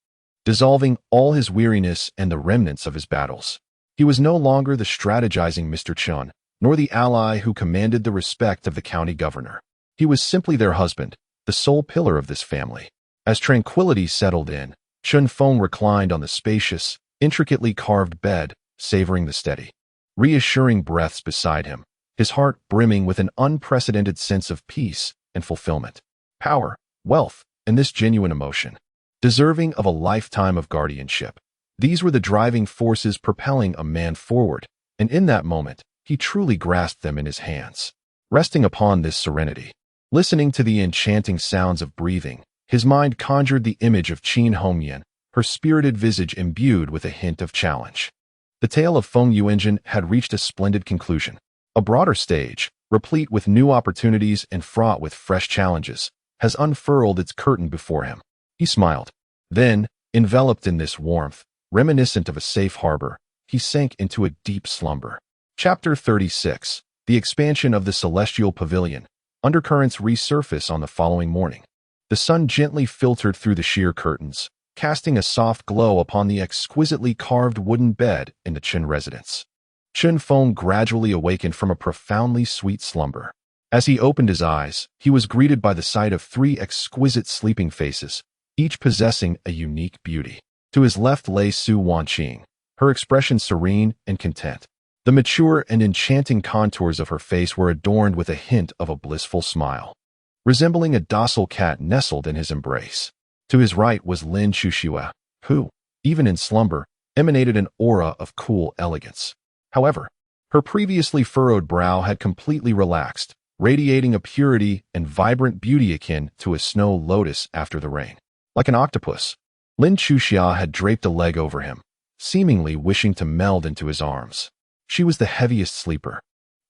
dissolving all his weariness and the remnants of his battles. He was no longer the strategizing Mr. Chun, nor the ally who commanded the respect of the county governor. He was simply their husband, the sole pillar of this family. As tranquility settled in, Chen Feng reclined on the spacious, intricately carved bed, savoring the steady, reassuring breaths beside him, his heart brimming with an unprecedented sense of peace and fulfillment. Power, wealth, and this genuine emotion, deserving of a lifetime of guardianship. These were the driving forces propelling a man forward, and in that moment, he truly grasped them in his hands. Resting upon this serenity, listening to the enchanting sounds of breathing, his mind conjured the image of Qin Hongyan, her spirited visage imbued with a hint of challenge. The tale of Feng Yuanjin had reached a splendid conclusion. A broader stage, replete with new opportunities and fraught with fresh challenges, has unfurled its curtain before him. He smiled. Then, enveloped in this warmth, reminiscent of a safe harbor, he sank into a deep slumber. Chapter 36. The expansion of the celestial pavilion. Undercurrents resurface on the following morning. The sun gently filtered through the sheer curtains, casting a soft glow upon the exquisitely carved wooden bed in the Chen residence. Chen Feng gradually awakened from a profoundly sweet slumber. As he opened his eyes, he was greeted by the sight of three exquisite sleeping faces, each possessing a unique beauty. To his left lay Su Wanqing, her expression serene and content. The mature and enchanting contours of her face were adorned with a hint of a blissful smile, resembling a docile cat nestled in his embrace. To his right was Lin Chushua, who, even in slumber, emanated an aura of cool elegance. However, her previously furrowed brow had completely relaxed, radiating a purity and vibrant beauty akin to a snow lotus after the rain. Like an octopus, Lin Chuxia had draped a leg over him, seemingly wishing to meld into his arms. She was the heaviest sleeper,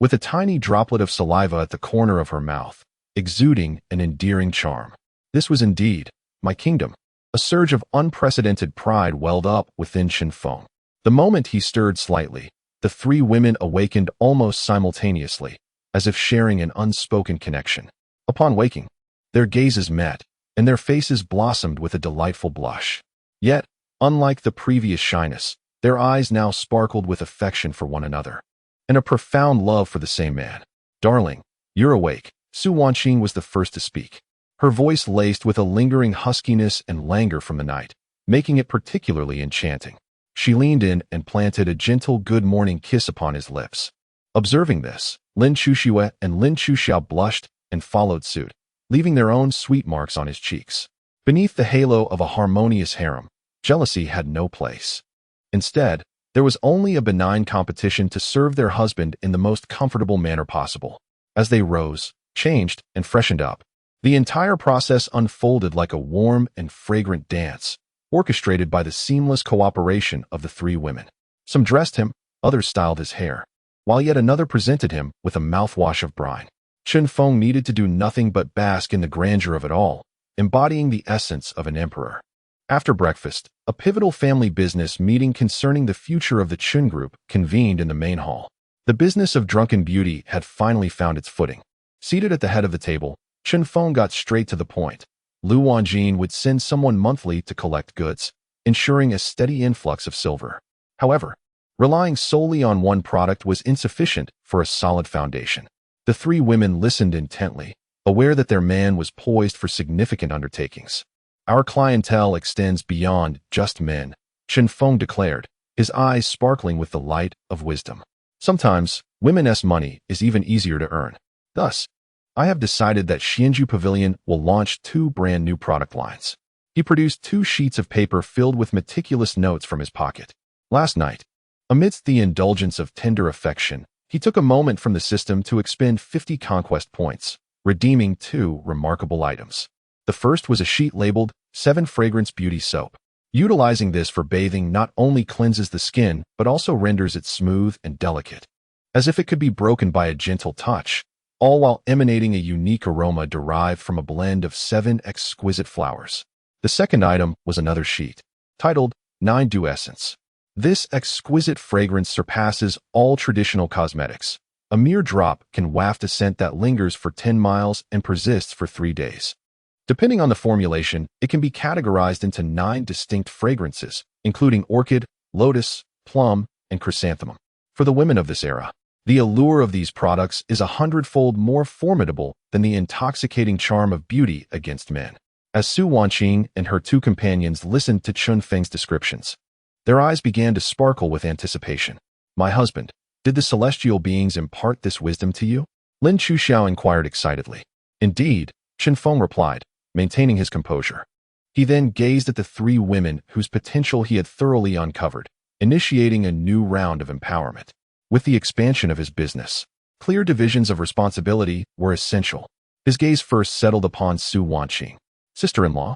with a tiny droplet of saliva at the corner of her mouth, exuding an endearing charm. This was indeed my kingdom. A surge of unprecedented pride welled up within Chen Feng. The moment he stirred slightly, the three women awakened almost simultaneously, as if sharing an unspoken connection. Upon waking, their gazes met, and their faces blossomed with a delightful blush. Yet, unlike the previous shyness, Their eyes now sparkled with affection for one another, and a profound love for the same man. "Darling, you're awake." Su Wanqing was the first to speak, her voice laced with a lingering huskiness and languor from the night, making it particularly enchanting. She leaned in and planted a gentle good morning kiss upon his lips. Observing this, Lin Chuxue and Lin Chuxiao blushed and followed suit, leaving their own sweet marks on his cheeks. Beneath the halo of a harmonious harem, jealousy had no place. Instead, there was only a benign competition to serve their husband in the most comfortable manner possible. As they rose, changed, and freshened up, the entire process unfolded like a warm and fragrant dance, orchestrated by the seamless cooperation of the three women. Some dressed him, others styled his hair, while yet another presented him with a mouthwash of brine. Chen Feng needed to do nothing but bask in the grandeur of it all, embodying the essence of an emperor. After breakfast, a pivotal family business meeting concerning the future of the Chun Group convened in the main hall. The business of drunken beauty had finally found its footing. Seated at the head of the table, Chen Feng got straight to the point. Lu Wanjin would send someone monthly to collect goods, ensuring a steady influx of silver. However, relying solely on one product was insufficient for a solid foundation. The three women listened intently, aware that their man was poised for significant undertakings. "Our clientele extends beyond just men," Chen Feng declared, his eyes sparkling with the light of wisdom. "Sometimes, women's money is even easier to earn. Thus, I have decided that Xianju Pavilion will launch 2 brand new product lines." He produced 2 sheets of paper filled with meticulous notes from his pocket. Last night, amidst the indulgence of tender affection, he took a moment from the system to expend 50 conquest points, redeeming 2 remarkable items. The first was a sheet labeled 7 Fragrance Beauty Soap. Utilizing this for bathing not only cleanses the skin, but also renders it smooth and delicate, as if it could be broken by a gentle touch, all while emanating a unique aroma derived from a blend of 7 exquisite flowers. The second item was another sheet, titled 9 Dew Essence. This exquisite fragrance surpasses all traditional cosmetics. A mere drop can waft a scent that lingers for 10 miles and persists for 3 days. Depending on the formulation, it can be categorized into 9 distinct fragrances, including orchid, lotus, plum, and chrysanthemum. For the women of this era, the allure of these products is 100-fold more formidable than the intoxicating charm of beauty against men. As Su Wanqing and her 2 companions listened to Chun Feng's descriptions, their eyes began to sparkle with anticipation. "My husband, did the celestial beings impart this wisdom to you?" Lin Chuxiao inquired excitedly. "Indeed," Chen Feng replied, maintaining his composure. He then gazed at the 3 women whose potential he had thoroughly uncovered, initiating a new round of empowerment. With the expansion of his business, clear divisions of responsibility were essential. His gaze first settled upon Su Wanqing. "Sister-in-law,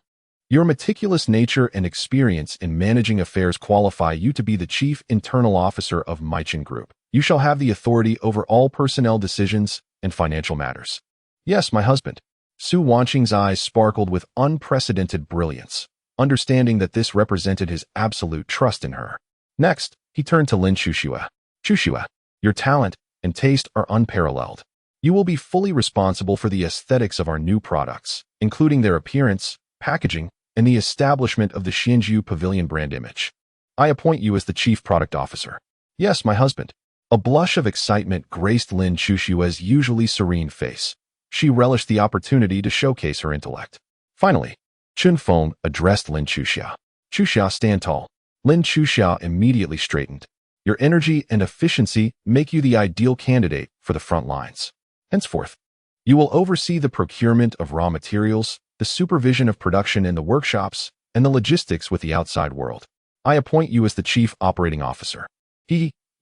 your meticulous nature and experience in managing affairs qualify you to be the chief internal officer of Maichen Group. You shall have the authority over all personnel decisions and financial matters." "Yes, my husband." Su Wanqing's eyes sparkled with unprecedented brilliance, understanding that this represented his absolute trust in her. Next, he turned to Lin Chuxue. "Chuxue, your talent and taste are unparalleled. You will be fully responsible for the aesthetics of our new products, including their appearance, packaging, and the establishment of the Xianju Pavilion brand image. I appoint you as the chief product officer." "Yes, my husband." A blush of excitement graced Lin Chuxue's usually serene face. She relished the opportunity to showcase her intellect. Finally, Chen Feng addressed Lin Chuxiao. "Chuxiao, stand tall." Lin Chuxiao immediately straightened. "Your energy and efficiency make you the ideal candidate for the front lines. Henceforth, you will oversee the procurement of raw materials, the supervision of production in the workshops, and the logistics with the outside world. I appoint you as the chief operating officer."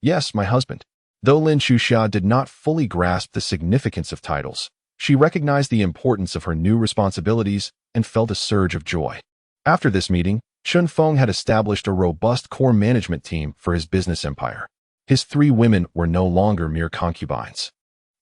"Yes, my husband." Though Lin Chuxiao did not fully grasp the significance of titles, she recognized the importance of her new responsibilities and felt a surge of joy. After this meeting, Chen Feng had established a robust core management team for his business empire. His 3 women were no longer mere concubines.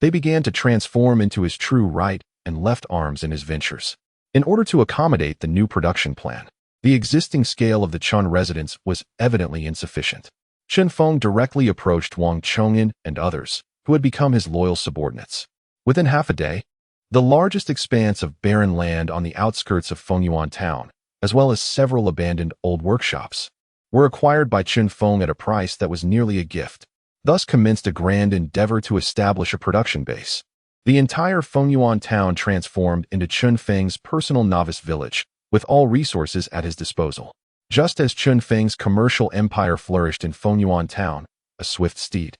They began to transform into his true right and left arms in his ventures. In order to accommodate the new production plan, the existing scale of the Chun residence was evidently insufficient. Chen Feng directly approached Wang Chong'an and others, who had become his loyal subordinates. Within half a day, the largest expanse of barren land on the outskirts of Fengyuan town, as well as several abandoned old workshops, were acquired by Chun Feng at a price that was nearly a gift. Thus commenced a grand endeavor to establish a production base. The entire Fengyuan town transformed into Chun Feng's personal novice village, with all resources at his disposal. Just as Chun Feng's commercial empire flourished in Fengyuan town, a swift steed,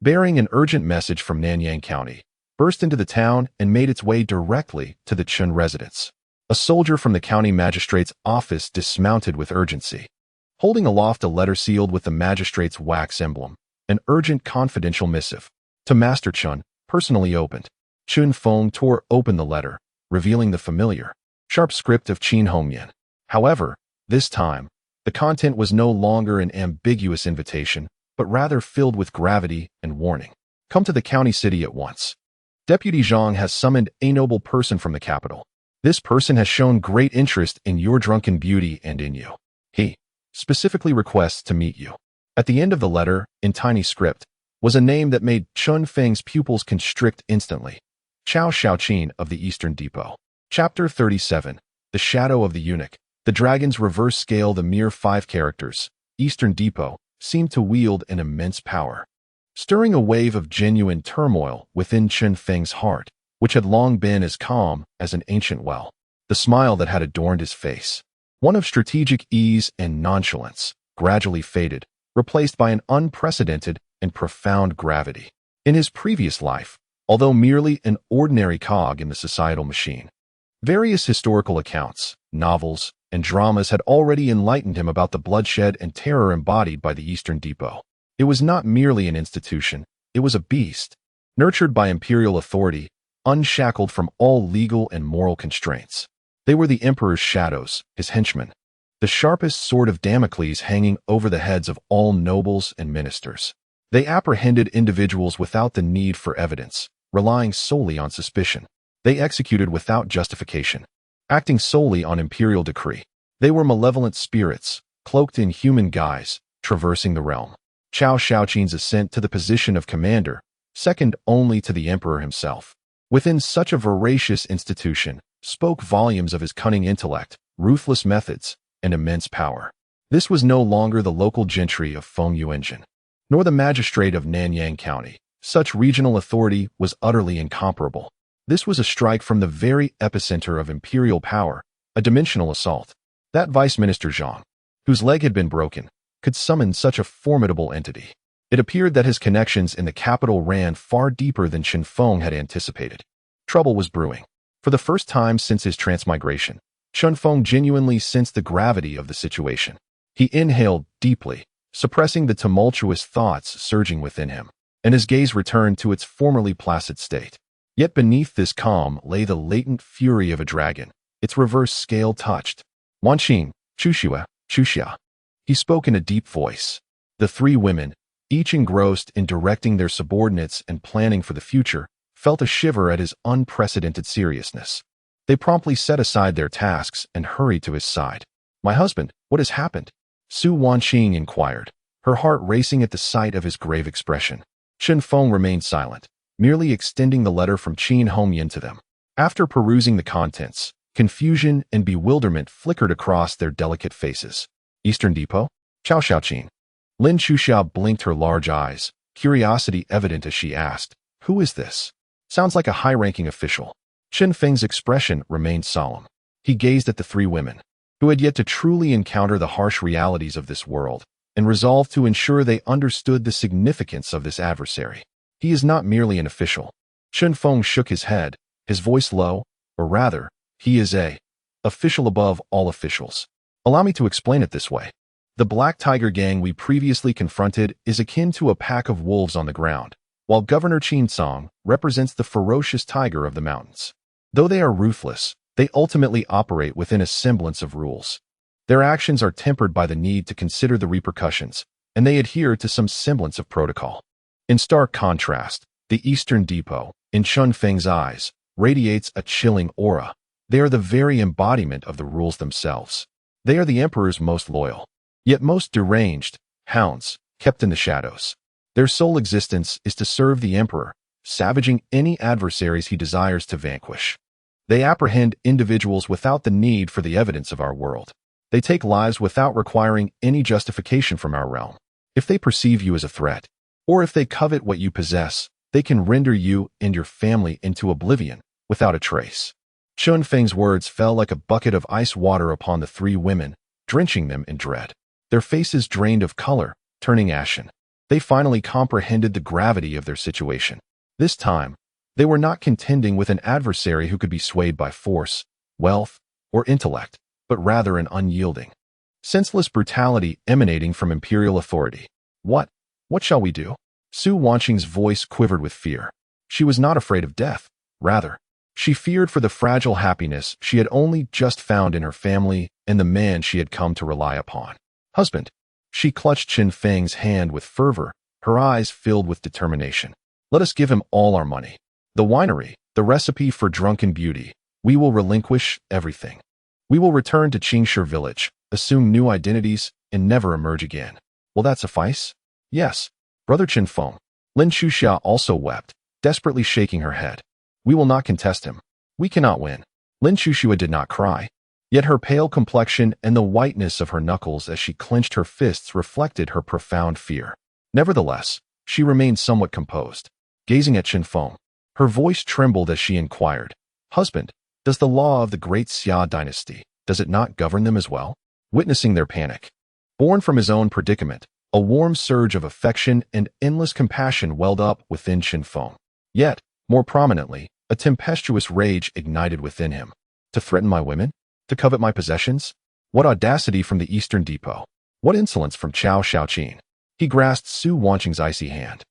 bearing an urgent message from Nanyang County, burst into the town and made its way directly to the Chun residence. A soldier from the county magistrate's office dismounted with urgency, holding aloft a letter sealed with the magistrate's wax emblem, an urgent confidential missive. To Master Chun, personally opened. Chun Feng tore open the letter, revealing the familiar, sharp script of Qin Hongyan. However, this time, the content was no longer an ambiguous invitation, but rather filled with gravity and warning. Come to the county city at once. Deputy Zhang has summoned a noble person from the capital. This person has shown great interest in your drunken beauty and in you. He specifically requests to meet you. At the end of the letter, in tiny script, was a name that made Chun Feng's pupils constrict instantly. Chao Xiaoqin of the Eastern Depot. Chapter 37. The Shadow of the Eunuch. The dragon's reverse scale, the mere 5 characters, Eastern Depot, seemed to wield an immense power, stirring a wave of genuine turmoil within Chun Feng's heart, which had long been as calm as an ancient well. The smile that had adorned his face, one of strategic ease and nonchalance, gradually faded, replaced by an unprecedented and profound gravity. In his previous life, although merely an ordinary cog in the societal machine, various historical accounts, novels, and dramas had already enlightened him about the bloodshed and terror embodied by the Eastern Depot. It was not merely an institution, it was a beast, nurtured by imperial authority, unshackled from all legal and moral constraints. They were the emperor's shadows, his henchmen, the sharpest sword of Damocles hanging over the heads of all nobles and ministers. They apprehended individuals without the need for evidence, relying solely on suspicion. They executed without justification, acting solely on imperial decree. They were malevolent spirits, cloaked in human guise, traversing the realm. Chao Xiaoqin's ascent to the position of commander, second only to the emperor himself, within such a voracious institution, spoke volumes of his cunning intellect, ruthless methods, and immense power. This was no longer the local gentry of Fengyuan, nor the magistrate of Nanyang County. Such regional authority was utterly incomparable. This was a strike from the very epicenter of imperial power, a dimensional assault. That Vice Minister Zhang, whose leg had been broken, could summon such a formidable entity. It appeared that his connections in the capital ran far deeper than Chun Feng had anticipated. Trouble was brewing. For the first time since his transmigration, Chun Feng genuinely sensed the gravity of the situation. He inhaled deeply, suppressing the tumultuous thoughts surging within him, and his gaze returned to its formerly placid state. Yet beneath this calm lay the latent fury of a dragon, its reverse scale touched. Wanqing, Chuxia. He spoke in a deep voice. The 3 women, each engrossed in directing their subordinates and planning for the future, felt a shiver at his unprecedented seriousness. They promptly set aside their tasks and hurried to his side. My husband, what has happened? Su Wanqing inquired, her heart racing at the sight of his grave expression. Chun Feng remained silent, merely extending the letter from Qin Hongyan to them. After perusing the contents, confusion and bewilderment flickered across their delicate faces. Eastern Depot? Chao Xiaoqin. Lin Chuxia blinked her large eyes, curiosity evident as she asked, "Who is this? Sounds like a high-ranking official." Chun Feng's expression remained solemn. He gazed at the 3 women, who had yet to truly encounter the harsh realities of this world, and resolved to ensure they understood the significance of this adversary. He is not merely an official. Chun Feng shook his head, his voice low, or rather, he is a official above all officials. Allow me to explain it this way. The Black Tiger gang we previously confronted is akin to a pack of wolves on the ground, while Governor Qinsong represents the ferocious tiger of the mountains. Though they are ruthless, they ultimately operate within a semblance of rules. Their actions are tempered by the need to consider the repercussions, and they adhere to some semblance of protocol. In stark contrast, the Eastern Depot, in Chun Feng's eyes, radiates a chilling aura. They are the very embodiment of the rules themselves. They are the emperor's most loyal, yet most deranged, hounds, kept in the shadows. Their sole existence is to serve the emperor, savaging any adversaries he desires to vanquish. They apprehend individuals without the need for the evidence of our world. They take lives without requiring any justification from our realm. If they perceive you as a threat, or if they covet what you possess, they can render you and your family into oblivion without a trace. Chun Feng's words fell like a bucket of ice water upon the three women, drenching them in dread. Their faces drained of color, turning ashen. They finally comprehended the gravity of their situation. This time, they were not contending with an adversary who could be swayed by force, wealth, or intellect, but rather an unyielding, senseless brutality emanating from imperial authority. What shall we do? Su Wanqing's voice quivered with fear. She was not afraid of death. Rather, she feared for the fragile happiness she had only just found in her family and the man she had come to rely upon. Husband. She clutched Chun Feng's hand with fervor, her eyes filled with determination. Let us give him all our money. The winery, the recipe for drunken beauty. We will relinquish everything. We will return to Qingshi village, assume new identities, and never emerge again. Will that suffice? Yes. Brother Qin Feng. Lin Chuxia also wept, desperately shaking her head. We will not contest him. We cannot win. Lin Chuxia did not cry, yet her pale complexion and the whiteness of her knuckles as she clenched her fists reflected her profound fear. Nevertheless, she remained somewhat composed. Gazing at Qin Feng, her voice trembled as she inquired, Husband, does the law of the great Xia dynasty, does it not govern them as well? Witnessing their panic, born from his own predicament, a warm surge of affection and endless compassion welled up within Qin Feng. Yet, more prominently, a tempestuous rage ignited within him. To threaten my women? To covet my possessions? What audacity from the Eastern Depot! What insolence from Chao Shaoqin! He grasped Su Wanqing's icy hand,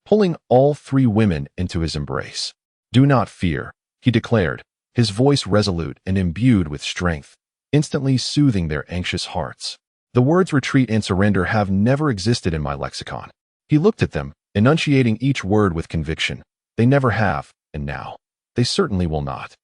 pulling all three women into his embrace. Do not fear, he declared, his voice resolute and imbued with strength, instantly soothing their anxious hearts. The words retreat and surrender have never existed in my lexicon. He looked at them, enunciating each word with conviction. They never have, and now, they certainly will not.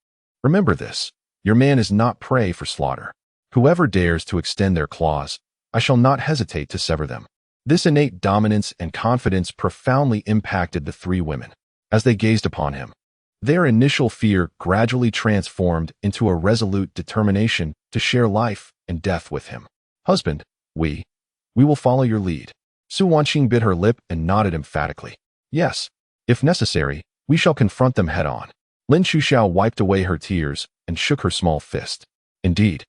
Remember this, your man is not prey for slaughter. Whoever dares to extend their claws, I shall not hesitate to sever them. This innate dominance and confidence profoundly impacted the three women. As they gazed upon him, their initial fear gradually transformed into a resolute determination to share life and death with him. Husband, we will follow your lead. Su Wanqing bit her lip and nodded emphatically. Yes, if necessary, we shall confront them head-on. Lin Chuxiao wiped away her tears and shook her small fist. Indeed,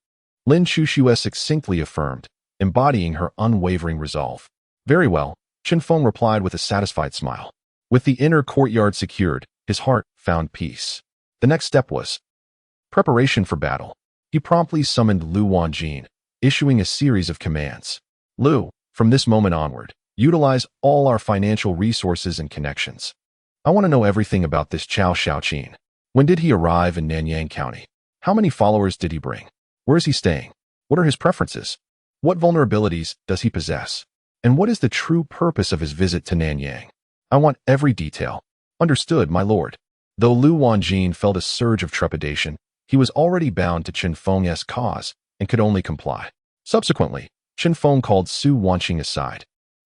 Lin Chuxia succinctly affirmed, embodying her unwavering resolve. Very well, Qin Feng replied with a satisfied smile. With the inner courtyard secured, his heart found peace. The next step was preparation for battle. He promptly summoned Lu Wanjin, issuing a series of commands. Lu, from this moment onward, utilize all our financial resources and connections. I want to know everything about this Chao Shaoqin. When did he arrive in Nanyang County? How many followers did he bring? Where is he staying? What are his preferences? What vulnerabilities does he possess? And what is the true purpose of his visit to Nanyang? I want every detail. Understood, my lord. Though Lu Wanjin felt a surge of trepidation, he was already bound to Qin Feng's cause and could only comply. Subsequently, Qin Feng called Su Wanqing aside,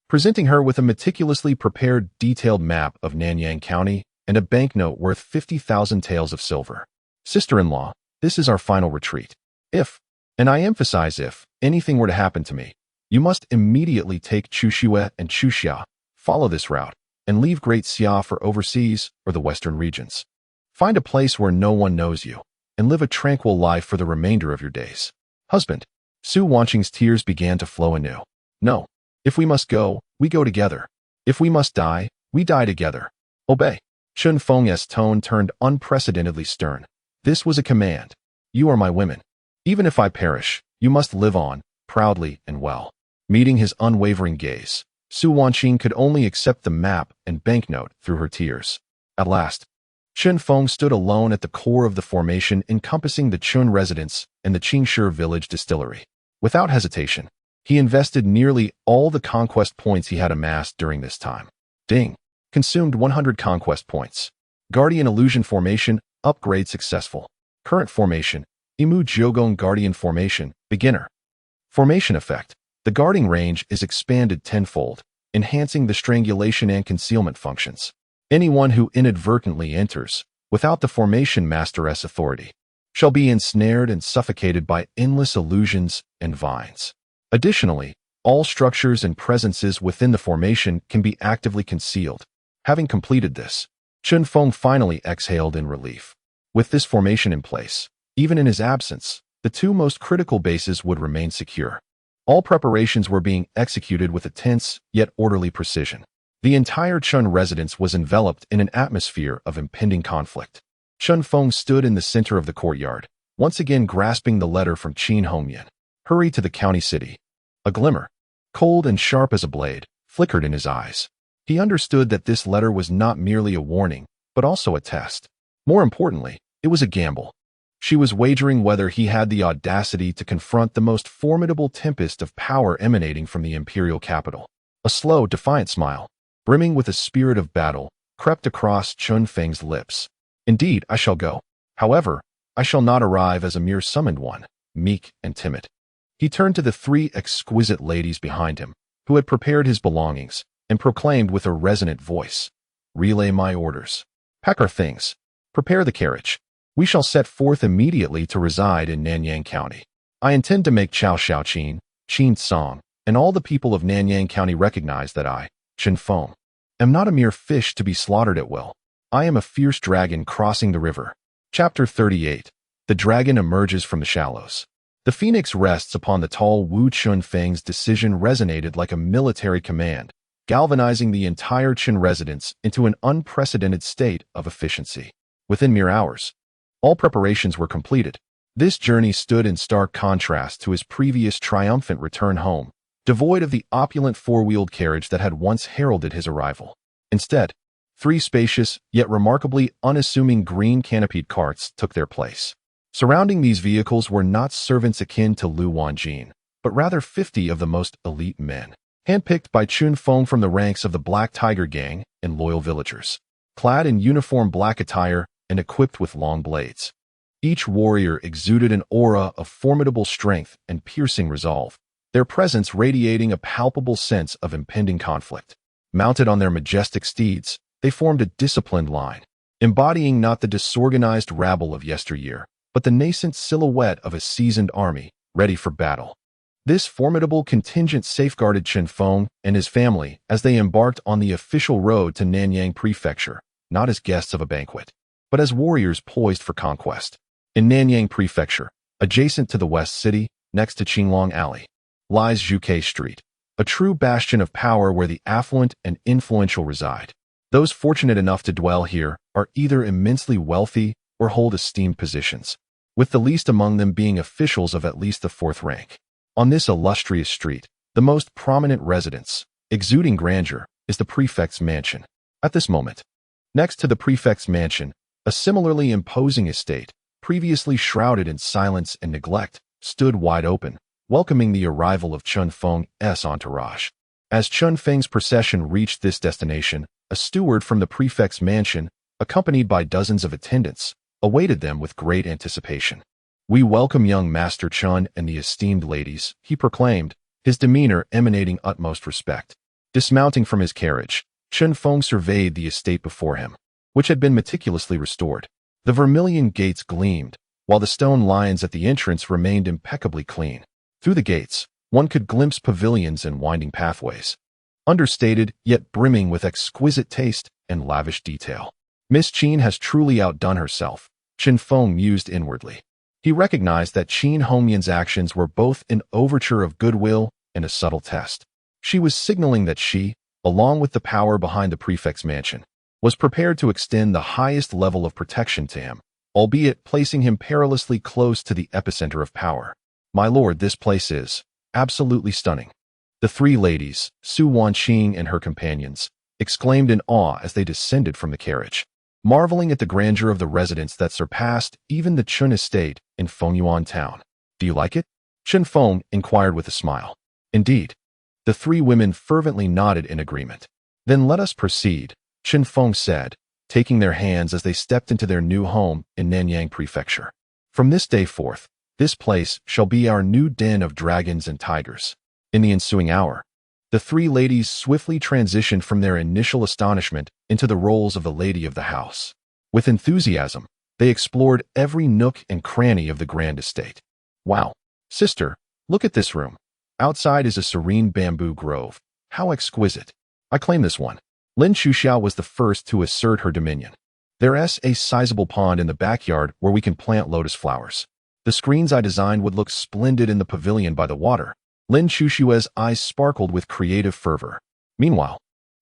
presenting her with a meticulously prepared detailed map of Nanyang County and a banknote worth 50,000 taels of silver. Sister-in-law, this is our final retreat. If, and I emphasize if, anything were to happen to me, you must immediately take Chuxia and Chuxia, follow this route, and leave Great Xia for overseas or the western regions. Find a place where no one knows you, and live a tranquil life for the remainder of your days. Husband, Su Wanqing's tears began to flow anew. No, if we must go, we go together. If we must die, we die together. Obey. Qin Feng's tone turned unprecedentedly stern. This was a command. You are my women. Even if I perish, you must live on, proudly and well. Meeting his unwavering gaze, Su Wanqing could only accept the map and banknote through her tears. At last, Qin Feng stood alone at the core of the formation encompassing the Chun residence and the Qingshi village distillery. Without hesitation, he invested nearly all the conquest points he had amassed during this time. Ding! Consumed 100 conquest points. Guardian Illusion Formation, upgrade successful. Current formation, Imu Jiogong Guardian Formation, beginner. Formation effect. The guarding range is expanded tenfold, enhancing the strangulation and concealment functions. Anyone who inadvertently enters, without the formation master's authority, shall be ensnared and suffocated by endless illusions and vines. Additionally, all structures and presences within the formation can be actively concealed. Having completed this, Chun Feng finally exhaled in relief. With this formation in place, even in his absence, the two most critical bases would remain secure. All preparations were being executed with a tense yet orderly precision. The entire Chun residence was enveloped in an atmosphere of impending conflict. Chun Feng stood in the center of the courtyard, once again grasping the letter from Qin Hongyan. Hurry to the county city. A glimmer, cold and sharp as a blade, flickered in his eyes. He understood that this letter was not merely a warning, but also a test. More importantly, it was a gamble. She was wagering whether he had the audacity to confront the most formidable tempest of power emanating from the imperial capital. A slow, defiant smile, brimming with a spirit of battle, crept across Chun Feng's lips. Indeed, I shall go. However, I shall not arrive as a mere summoned one, meek and timid. He turned to the three exquisite ladies behind him, who had prepared his belongings, and proclaimed with a resonant voice, "Relay my orders. Pack our things. Prepare the carriage. We shall set forth immediately to reside in Nanyang County. I intend to make Chao Shaoqin, Qin Song, and all the people of Nanyang County recognize that I, Chun Feng, am not a mere fish to be slaughtered at will. I am a fierce dragon crossing the river." Chapter 38. The dragon emerges from the shallows. The phoenix rests upon the tall Wu Chun Feng's decision resonated like a military command, galvanizing the entire Qin residence into an unprecedented state of efficiency. Within mere hours, all preparations were completed. This journey stood in stark contrast to his previous triumphant return home, devoid of the opulent four-wheeled carriage that had once heralded his arrival. Instead, three spacious, yet remarkably unassuming green canopied carts took their place. Surrounding these vehicles were not servants akin to Lu Wanjin, but rather 50 of the most elite men, handpicked by Chun Feng from the ranks of the Black Tiger Gang and loyal villagers. Clad in uniform black attire and equipped with long blades, each warrior exuded an aura of formidable strength and piercing resolve, their presence radiating a palpable sense of impending conflict. Mounted on their majestic steeds, they formed a disciplined line, embodying not the disorganized rabble of yesteryear, but the nascent silhouette of a seasoned army, ready for battle. This formidable contingent safeguarded Chun Feng and his family as they embarked on the official road to Nanyang Prefecture, not as guests of a banquet, but as warriors poised for conquest. In Nanyang Prefecture, adjacent to the West City, next to Qinglong Alley, lies Zhuke Street, a true bastion of power where the affluent and influential reside. Those fortunate enough to dwell here are either immensely wealthy or hold esteemed positions, with the least among them being officials of at least the fourth rank. On this illustrious street, the most prominent residence, exuding grandeur, is the prefect's mansion. At this moment, next to the prefect's mansion, a similarly imposing estate, previously shrouded in silence and neglect, stood wide open, welcoming the arrival of Chun Feng's entourage. As Chun Feng's procession reached this destination, a steward from the prefect's mansion, accompanied by dozens of attendants, awaited them with great anticipation. "We welcome young Master Chun and the esteemed ladies," he proclaimed, his demeanor emanating utmost respect. Dismounting from his carriage, Chun Feng surveyed the estate before him, which had been meticulously restored. The vermilion gates gleamed, while the stone lions at the entrance remained impeccably clean. Through the gates, one could glimpse pavilions and winding pathways, understated yet brimming with exquisite taste and lavish detail. Miss Qin has truly outdone herself, Chun Feng mused inwardly. He recognized that Qin Hongyan's actions were both an overture of goodwill and a subtle test. She was signaling that she, along with the power behind the prefect's mansion, was prepared to extend the highest level of protection to him, albeit placing him perilously close to the epicenter of power. "My lord, this place is absolutely stunning." The three ladies, Su Wanqing and her companions, exclaimed in awe as they descended from the carriage, marveling at the grandeur of the residence that surpassed even the Chun estate in Fengyuan town. "Do you like it?" Chun Feng inquired with a smile. "Indeed." The three women fervently nodded in agreement. "Then let us proceed," Chun Feng said, taking their hands as they stepped into their new home in Nanyang Prefecture. "From this day forth, this place shall be our new den of dragons and tigers." In the ensuing hour, the three ladies swiftly transitioned from their initial astonishment into the roles of the lady of the house. With enthusiasm, They explored every nook and cranny of the grand estate. Wow, sister, look at this room. Outside is a serene bamboo grove. How exquisite. I claim this one. Lin Shuxiao was the first to assert her dominion. There's a sizable pond in the backyard where we can plant lotus flowers. The screens I designed would look splendid in the pavilion by the water. Lin Shuxia's eyes sparkled with creative fervor. Meanwhile,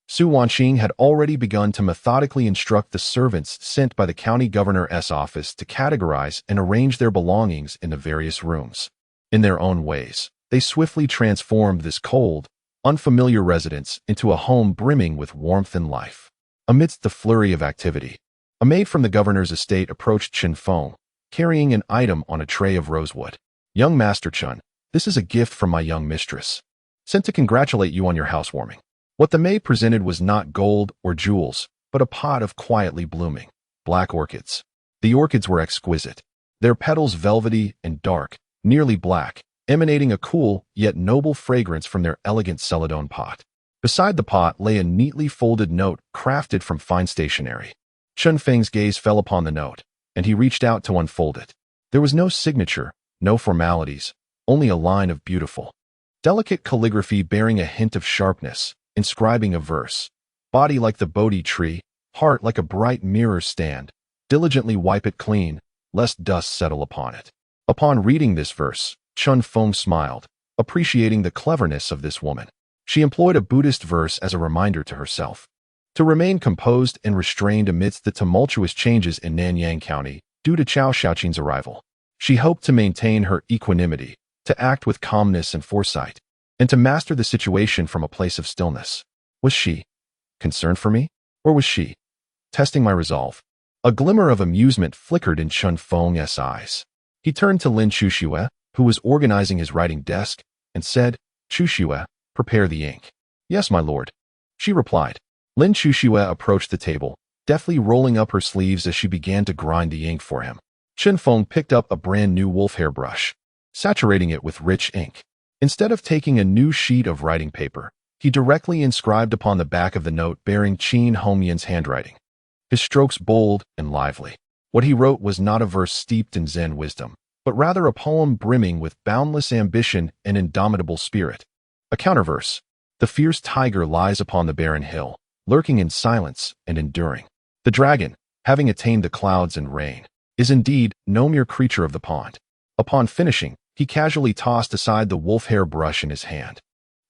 Su Wanqing had already begun to methodically instruct the servants sent by the county governor's office to categorize and arrange their belongings in the various rooms. In their own ways, they swiftly transformed this cold, unfamiliar residence into a home brimming with warmth and life. Amidst the flurry of activity, a maid from the governor's estate approached Chen Feng, carrying an item on a tray of rosewood. Young Master Chen, this is a gift from my young mistress, sent to congratulate you on your housewarming. What the maid presented was not gold or jewels, but a pot of quietly blooming black orchids. The orchids were exquisite, their petals velvety and dark, nearly black, emanating a cool yet noble fragrance from their elegant celadon pot. Beside the pot lay a neatly folded note crafted from fine stationery. Chen Feng's gaze fell upon the note, and he reached out to unfold it. There was no signature, no formalities, only a line of beautiful, delicate calligraphy bearing a hint of sharpness, inscribing a verse. Body like the Bodhi tree, heart like a bright mirror stand. Diligently wipe it clean, lest dust settle upon it. Upon reading this verse, Chen Feng smiled, appreciating the cleverness of this woman. She employed a Buddhist verse as a reminder to herself to remain composed and restrained amidst the tumultuous changes in Nanyang County due to Chao Xiaoqing's arrival. She hoped to maintain her equanimity, to act with calmness and foresight, and to master the situation from a place of stillness. Was she concerned for me? Or was she testing my resolve? A glimmer of amusement flickered in Chen Feng's eyes. He turned to Lin Shuxue, who was organizing his writing desk, and said, Shuxue, prepare the ink. Yes, my lord, she replied. Lin Shuxue approached the table, deftly rolling up her sleeves as she began to grind the ink for him. Chen Feng picked up a brand new wolf hair brush, saturating it with rich ink. Instead of taking a new sheet of writing paper, he directly inscribed upon the back of the note bearing Qin Hongyan's handwriting. His strokes bold and lively. What he wrote was not a verse steeped in Zen wisdom, but rather a poem brimming with boundless ambition and indomitable spirit. A counterverse. The fierce tiger lies upon the barren hill, lurking in silence and enduring. The dragon, having attained the clouds and rain, is indeed no mere creature of the pond. Upon finishing, he casually tossed aside the wolf hair brush in his hand.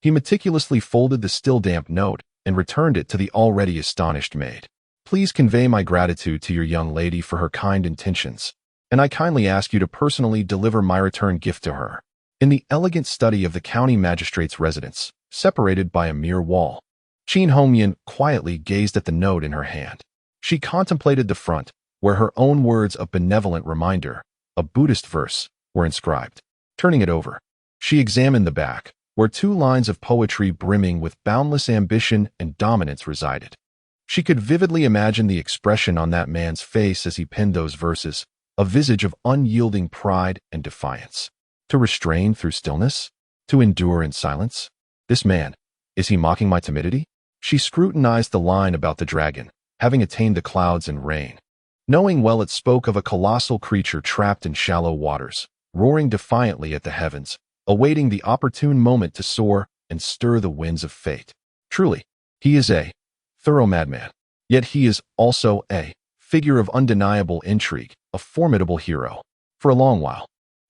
He meticulously folded the still damp note and returned it to the already astonished maid. Please convey my gratitude to your young lady for her kind intentions, and I kindly ask you to personally deliver my return gift to her. In the elegant study of the county magistrate's residence, separated by a mere wall, Qin Hongyan quietly gazed at the note in her hand. She contemplated the front, where her own words of benevolent reminder, a Buddhist verse, were inscribed. Turning it over, she examined the back, where two lines of poetry brimming with boundless ambition and dominance resided. She could vividly imagine the expression on that man's face as he penned those verses, a visage of unyielding pride and defiance. To restrain through stillness? To endure in silence? This man, is he mocking my timidity? She scrutinized the line about the dragon, having attained the clouds and rain. Knowing well it spoke of a colossal creature trapped in shallow waters, roaring defiantly at the heavens, awaiting the opportune moment to soar and stir the winds of fate. Truly, he is a thorough madman. Yet he is also a figure of undeniable intrigue, a formidable hero. For a long while,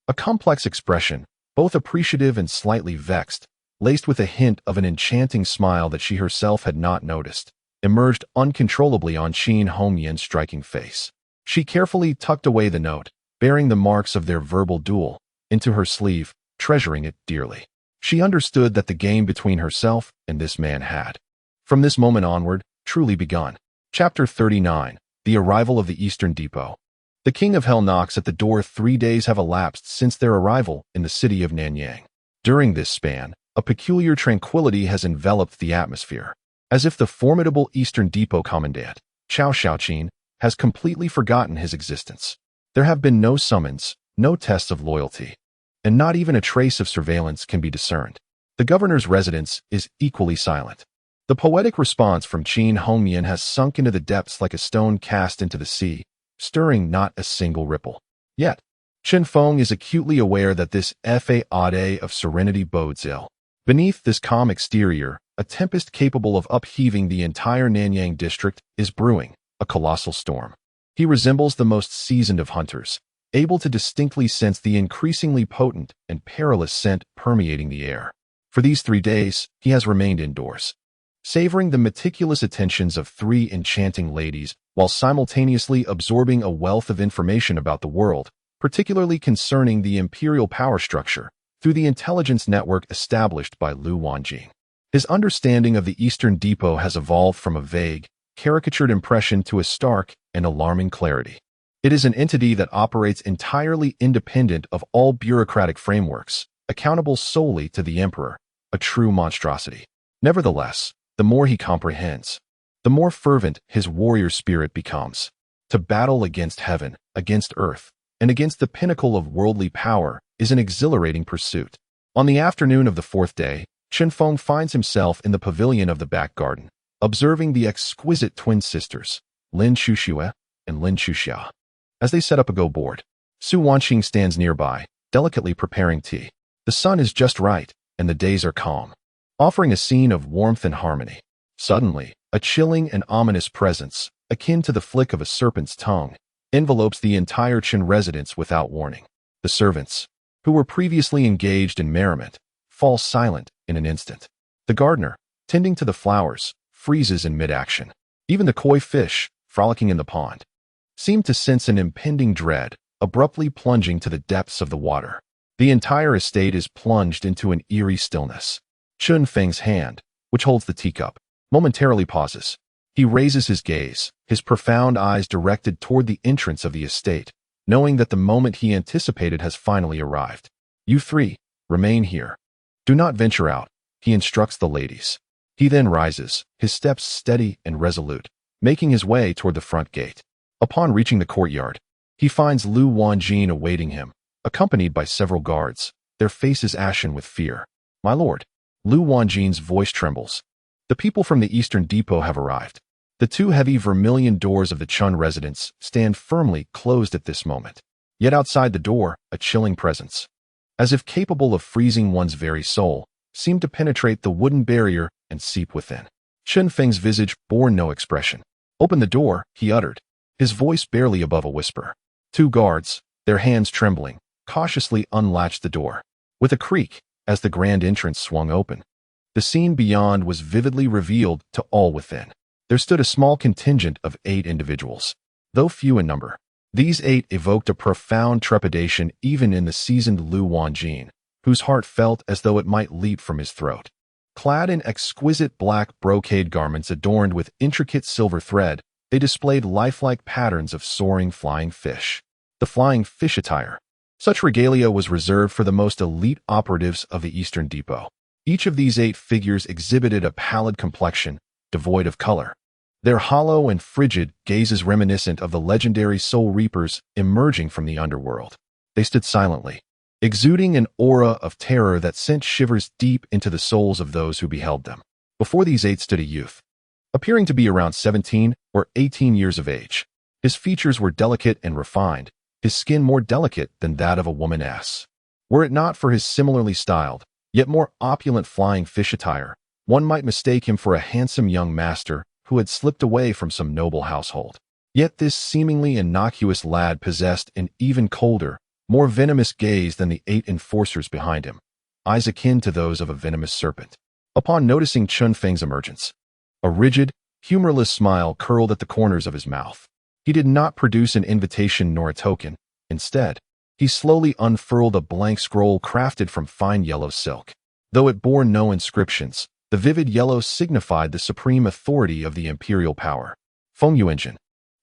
a complex expression, both appreciative and slightly vexed, laced with a hint of an enchanting smile that she herself had not noticed, emerged uncontrollably on Qin Hongyan's striking face. She carefully tucked away the note, bearing the marks of their verbal duel, into her sleeve, treasuring it dearly. She understood that the game between herself and this man had, from this moment onward, truly begun. Chapter 39. The Arrival of the Eastern Depot. The King of Hell knocks at the door. 3 days have elapsed since their arrival in the city of Nanyang. During this span, a peculiar tranquility has enveloped the atmosphere, as if the formidable Eastern Depot commandant, Chao Xiaoqing, has completely forgotten his existence. There have been no summons, no tests of loyalty, and not even a trace of surveillance can be discerned. The governor's residence is equally silent. The poetic response from Qin Hongyan has sunk into the depths like a stone cast into the sea, stirring not a single ripple. Yet, Chen Feng is acutely aware that this facade of serenity bodes ill. Beneath this calm exterior, a tempest capable of upheaving the entire Nanyang district is brewing, a colossal storm. He resembles the most seasoned of hunters, able to distinctly sense the increasingly potent and perilous scent permeating the air. For these 3 days, he has remained indoors, savoring the meticulous attentions of 3 enchanting ladies while simultaneously absorbing a wealth of information about the world, particularly concerning the imperial power structure, through the intelligence network established by Lu Wanjing. His understanding of the Eastern Depot has evolved from a vague, caricatured impression to a stark and alarming clarity. It is an entity that operates entirely independent of all bureaucratic frameworks, accountable solely to the emperor, a true monstrosity. Nevertheless, the more he comprehends, the more fervent his warrior spirit becomes. To battle against heaven, against earth, and against the pinnacle of worldly power is an exhilarating pursuit. On the afternoon of the 4th day, Chen Feng finds himself in the pavilion of the back garden, observing the exquisite twin sisters, Lin Shuxue and Lin Shuxia. As they set up a go board, Su Wanqing stands nearby, delicately preparing tea. The sun is just right, and the days are calm, offering a scene of warmth and harmony. Suddenly, a chilling and ominous presence, akin to the flick of a serpent's tongue, envelopes the entire Qin residence without warning. The servants, who were previously engaged in merriment, fall silent in an instant. The gardener, tending to the flowers, freezes in mid-action. Even the koi fish, frolicking in the pond, seem to sense an impending dread, abruptly plunging to the depths of the water. The entire estate is plunged into an eerie stillness. Chen Feng's hand, which holds the teacup, momentarily pauses. He raises his gaze, his profound eyes directed toward the entrance of the estate, knowing that the moment he anticipated has finally arrived. You 3, remain here. Do not venture out, he instructs the ladies. He then rises, his steps steady and resolute, making his way toward the front gate. Upon reaching the courtyard, he finds Lu Wanjing awaiting him, accompanied by several guards, their faces ashen with fear. My lord, Lu Wanjing's voice trembles. The people from the Eastern Depot have arrived. The 2 heavy vermilion doors of the Chun residence stand firmly closed at this moment. Yet outside the door, a chilling presence, as if capable of freezing one's very soul, seemed to penetrate the wooden barrier and seep within. Chen Feng's visage bore no expression. Open the door, he uttered, his voice barely above a whisper. 2 guards, their hands trembling, cautiously unlatched the door. With a creak, as the grand entrance swung open, the scene beyond was vividly revealed to all within. There stood a small contingent of 8 individuals. Though few in number, these 8 evoked a profound trepidation even in the seasoned Lu Wanjing, whose heart felt as though it might leap from his throat. Clad in exquisite black brocade garments adorned with intricate silver thread, they displayed lifelike patterns of soaring flying fish. The flying fish attire. Such regalia was reserved for the most elite operatives of the Eastern Depot. Each of these 8 figures exhibited a pallid complexion, devoid of color. Their hollow and frigid gazes reminiscent of the legendary soul reapers emerging from the underworld. They stood silently, exuding an aura of terror that sent shivers deep into the souls of those who beheld them. Before these 8 stood a youth, appearing to be around 17 or 18 years of age. His features were delicate and refined, his skin more delicate than that of a womaness. Were it not for his similarly styled, yet more opulent flying fish attire, one might mistake him for a handsome young master who had slipped away from some noble household. Yet this seemingly innocuous lad possessed an even colder, more venomous gaze than the 8 enforcers behind him, eyes akin to those of a venomous serpent. Upon noticing Chen Feng's emergence, a rigid, humorless smile curled at the corners of his mouth. He did not produce an invitation nor a token. Instead, he slowly unfurled a blank scroll crafted from fine yellow silk. Though it bore no inscriptions, the vivid yellow signified the supreme authority of the imperial power. Feng Yuanjin,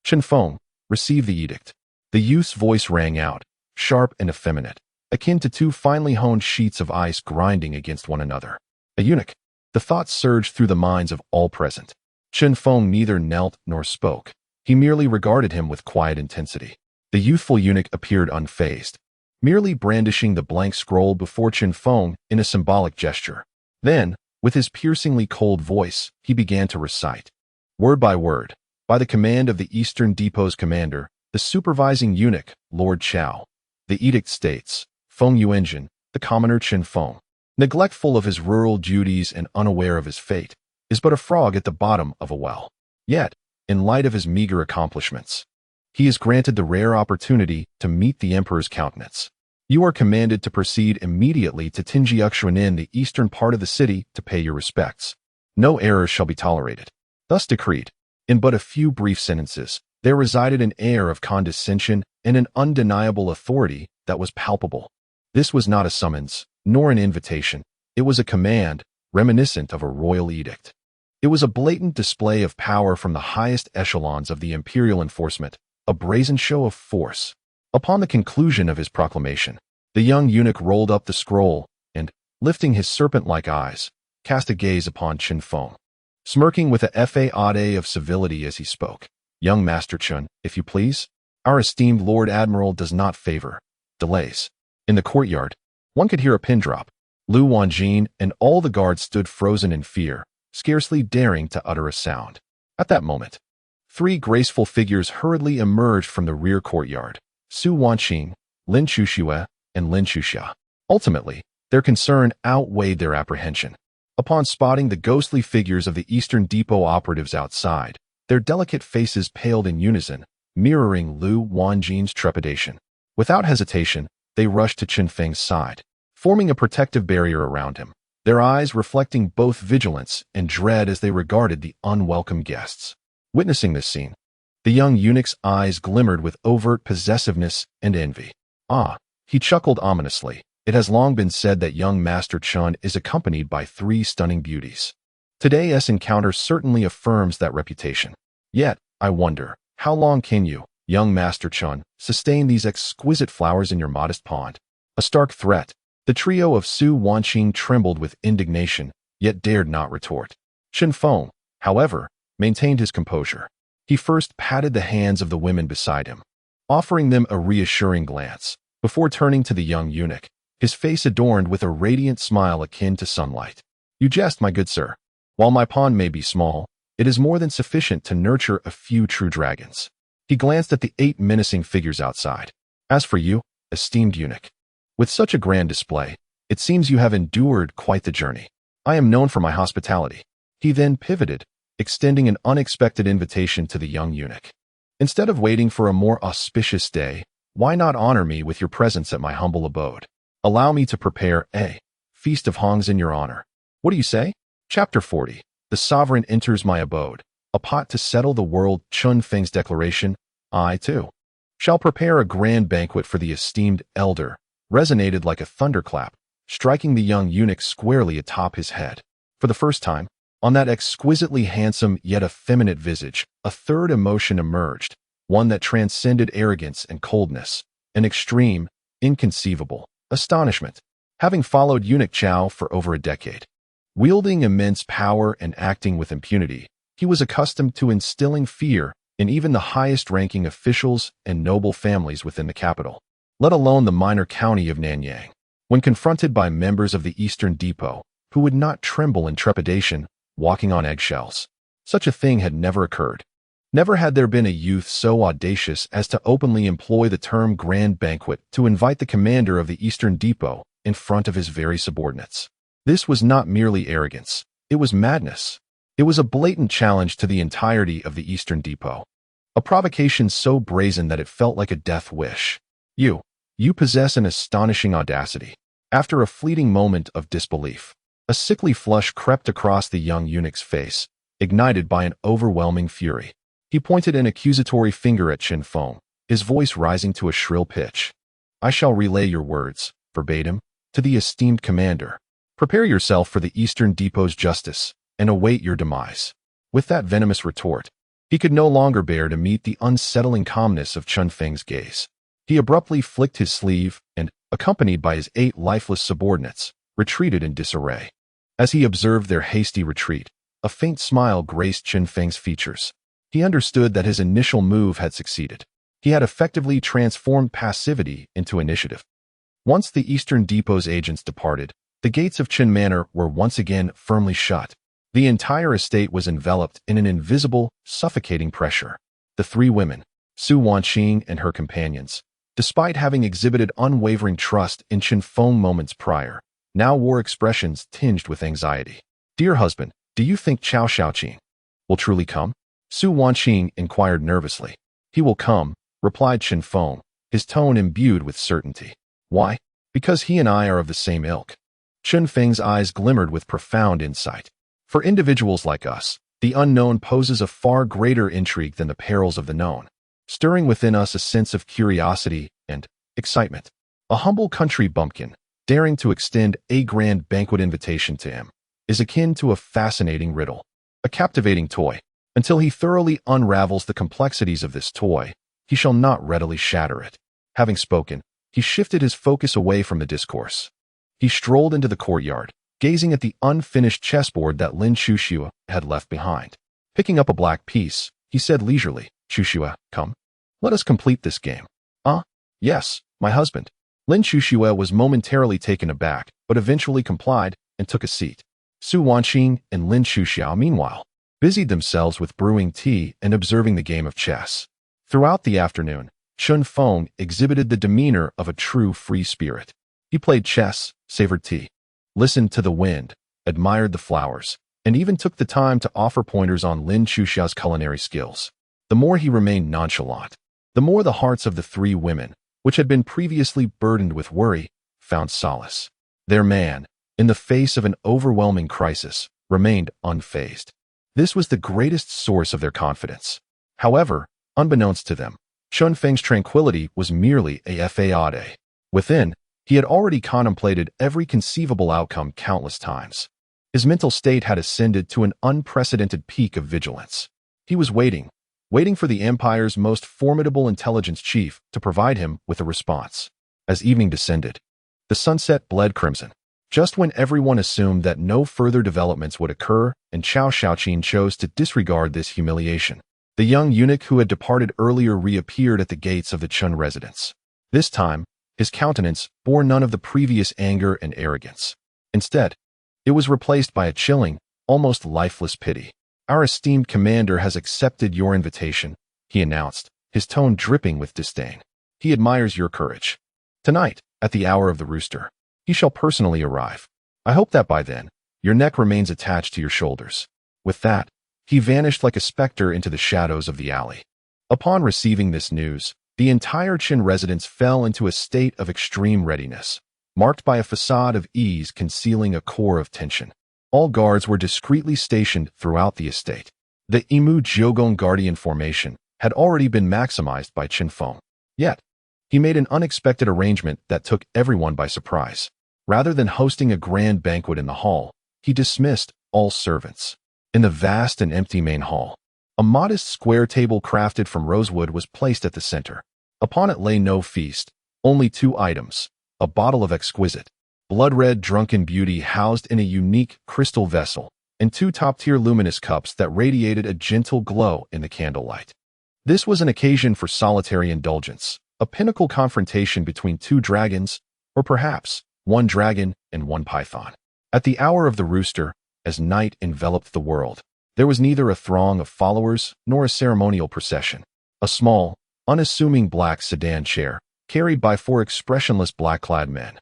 Chen Feng, receive the edict. The youth's voice rang out, sharp and effeminate, akin to 2 finely honed sheets of ice grinding against one another. A eunuch. The thought surged through the minds of all present. Chen Feng neither knelt nor spoke. He merely regarded him with quiet intensity. The youthful eunuch appeared unfazed, merely brandishing the blank scroll before Chen Feng in a symbolic gesture. Then, with his piercingly cold voice, he began to recite. Word by word, by the command of the Eastern Depot's commander, The supervising eunuch, Lord Chao. The edict states, Feng Yuanjin, the commoner Qin Feng, neglectful of his rural duties and unaware of his fate, is but a frog at the bottom of a well. Yet, in light of his meager accomplishments, he is granted the rare opportunity to meet the emperor's countenance. You are commanded to proceed immediately to Tinjiuxuanin, the eastern part of the city, to pay your respects. No errors shall be tolerated. Thus decreed. In but a few brief sentences, there resided an air of condescension and an undeniable authority that was palpable. This was not a summons, nor an invitation. It was a command, reminiscent of a royal edict. It was a blatant display of power from the highest echelons of the imperial enforcement, a brazen show of force. Upon the conclusion of his proclamation, the young eunuch rolled up the scroll and, lifting his serpent-like eyes, cast a gaze upon Qin Feng, smirking with a fa of civility as he spoke. Young Master Chun, if you please, our esteemed Lord Admiral does not favor delays. In the courtyard, one could hear a pin drop. Lu Wanjin and all the guards stood frozen in fear, scarcely daring to utter a sound. At that moment, three graceful figures hurriedly emerged from the rear courtyard. Su Wanqing, Lin Chuxue, and Lin Chuxia. Ultimately, their concern outweighed their apprehension. Upon spotting the ghostly figures of the Eastern Depot operatives outside, their delicate faces paled in unison, mirroring Lu Wanjin's trepidation. Without hesitation, they rushed to Qin Feng's side, forming a protective barrier around him, their eyes reflecting both vigilance and dread as they regarded the unwelcome guests. Witnessing this scene, the young eunuch's eyes glimmered with overt possessiveness and envy. Ah, he chuckled ominously. It has long been said that young Master Chun is accompanied by three stunning beauties. Today's encounter certainly affirms that reputation. Yet, I wonder, how long can you, young Master Chun, sustain these exquisite flowers in your modest pond? A stark threat. The trio of Su Wanqing trembled with indignation, yet dared not retort. Qin Feng, however, maintained his composure. He first patted the hands of the women beside him, offering them a reassuring glance, before turning to the young eunuch, his face adorned with a radiant smile akin to sunlight. You jest, my good sir. While my pond may be small, it is more than sufficient to nurture a few true dragons. He glanced at the 8 menacing figures outside. As for you, esteemed eunuch, with such a grand display, it seems you have endured quite the journey. I am known for my hospitality. He then pivoted, extending an unexpected invitation to the young eunuch. Instead of waiting for a more auspicious day, why not honor me with your presence at my humble abode? Allow me to prepare a feast of hongs in your honor. What do you say? Chapter 40. The sovereign enters my abode, a pot to settle the world. Qin Feng's declaration, I, too, shall prepare a grand banquet for the esteemed elder, resonated like a thunderclap, striking the young eunuch squarely atop his head. For the first time, on that exquisitely handsome yet effeminate visage, a third emotion emerged, one that transcended arrogance and coldness, an extreme, inconceivable astonishment. Having followed Eunuch Chao for over a decade, wielding immense power and acting with impunity, he was accustomed to instilling fear in even the highest-ranking officials and noble families within the capital, let alone the minor county of Nanyang. When confronted by members of the Eastern Depot, who would not tremble in trepidation, walking on eggshells, such a thing had never occurred. Never had there been a youth so audacious as to openly employ the term grand banquet to invite the commander of the Eastern Depot in front of his very subordinates. This was not merely arrogance, it was madness. It was a blatant challenge to the entirety of the Eastern Depot, a provocation so brazen that it felt like a death wish. You possess an astonishing audacity. After a fleeting moment of disbelief, a sickly flush crept across the young eunuch's face, ignited by an overwhelming fury. He pointed an accusatory finger at Qin Feng, his voice rising to a shrill pitch. I shall relay your words, verbatim, to the esteemed commander. Prepare yourself for the Eastern Depot's justice, and await your demise. With that venomous retort, he could no longer bear to meet the unsettling calmness of Qin Feng's gaze. He abruptly flicked his sleeve and, accompanied by his 8 lifeless subordinates, retreated in disarray. As he observed their hasty retreat, a faint smile graced Qin Feng's features. He understood that his initial move had succeeded. He had effectively transformed passivity into initiative. Once the Eastern Depot's agents departed, the gates of Qin Manor were once again firmly shut. The entire estate was enveloped in an invisible, suffocating pressure. The 3 women, Su Wanqing and her companions, despite having exhibited unwavering trust in Chen Feng moments prior, now wore expressions tinged with anxiety. "Dear husband, do you think Chao Shaoqing will truly come?" Su Wanqing inquired nervously. "He will come," replied Chen Feng, his tone imbued with certainty. "Why?" "Because he and I are of the same ilk." Chen Feng's eyes glimmered with profound insight. "For individuals like us, the unknown poses a far greater intrigue than the perils of the known, stirring within us a sense of curiosity and excitement. A humble country bumpkin, daring to extend a grand banquet invitation to him, is akin to a fascinating riddle, a captivating toy. Until he thoroughly unravels the complexities of this toy, he shall not readily shatter it." Having spoken, he shifted his focus away from the discourse. He strolled into the courtyard, gazing at the unfinished chessboard that Lin Chuxue had left behind. Picking up a black piece, he said leisurely, "Chuxue, come. Let us complete this game." Yes, my husband." Lin Chuxue was momentarily taken aback, but eventually complied and took a seat. Su Wanqing and Lin Chuxiao, meanwhile, busied themselves with brewing tea and observing the game of chess. Throughout the afternoon, Chen Feng exhibited the demeanor of a true free spirit. He played chess, savored tea, listened to the wind, admired the flowers, and even took the time to offer pointers on Lin Chuxiao's culinary skills. The more he remained nonchalant, the more the hearts of the three women, which had been previously burdened with worry, found solace. Their man, in the face of an overwhelming crisis, remained unfazed. This was the greatest source of their confidence. However, unbeknownst to them, Chen Feng's tranquility was merely a facade. Within, he had already contemplated every conceivable outcome countless times. His mental state had ascended to an unprecedented peak of vigilance. He was waiting for the Empire's most formidable intelligence chief to provide him with a response. As evening descended, the sunset bled crimson. Just when everyone assumed that no further developments would occur and Chao Shaoqing chose to disregard this humiliation, the young eunuch who had departed earlier reappeared at the gates of the Chun residence. This time, his countenance bore none of the previous anger and arrogance. Instead, it was replaced by a chilling, almost lifeless pity. "Our esteemed commander has accepted your invitation," he announced, his tone dripping with disdain. "He admires your courage. Tonight, at the hour of the rooster, he shall personally arrive. I hope that by then, your neck remains attached to your shoulders." With that, he vanished like a specter into the shadows of the alley. Upon receiving this news, the entire Qin residence fell into a state of extreme readiness, marked by a facade of ease concealing a core of tension. All guards were discreetly stationed throughout the estate. The Imu Jiogong Guardian formation had already been maximized by Chen Feng. Yet, he made an unexpected arrangement that took everyone by surprise. Rather than hosting a grand banquet in the hall, he dismissed all servants. In the vast and empty main hall, a modest square table crafted from rosewood was placed at the center. Upon it lay no feast, only two items: a bottle of exquisite, blood-red drunken beauty housed in a unique crystal vessel, and two top-tier luminous cups that radiated a gentle glow in the candlelight. This was an occasion for solitary indulgence, a pinnacle confrontation between two dragons, or perhaps one dragon and one python. At the hour of the rooster, as night enveloped the world, there was neither a throng of followers nor a ceremonial procession. A small, unassuming black sedan chair, carried by four expressionless black-clad men,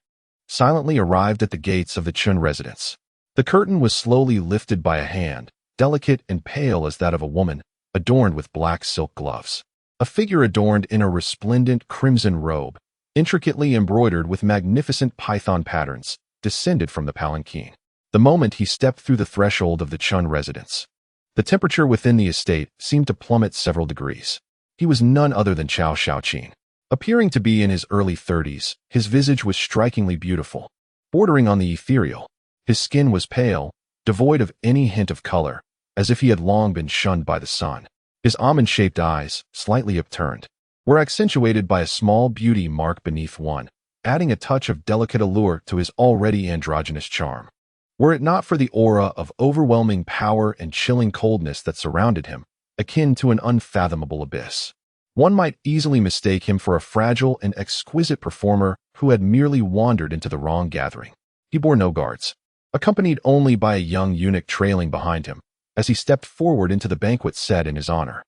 silently arrived at the gates of the Chun residence. The curtain was slowly lifted by a hand, delicate and pale as that of a woman, adorned with black silk gloves. A figure adorned in a resplendent crimson robe, intricately embroidered with magnificent python patterns, descended from the palanquin. The moment he stepped through the threshold of the Chun residence, the temperature within the estate seemed to plummet several degrees. He was none other than Chao Shaoqing. Appearing to be in his early 30s, his visage was strikingly beautiful, bordering on the ethereal. His skin was pale, devoid of any hint of color, as if he had long been shunned by the sun. His almond-shaped eyes, slightly upturned, were accentuated by a small beauty mark beneath one, adding a touch of delicate allure to his already androgynous charm. Were it not for the aura of overwhelming power and chilling coldness that surrounded him, akin to an unfathomable abyss, one might easily mistake him for a fragile and exquisite performer who had merely wandered into the wrong gathering. He bore no guards, accompanied only by a young eunuch trailing behind him, as he stepped forward into the banquet set in his honor.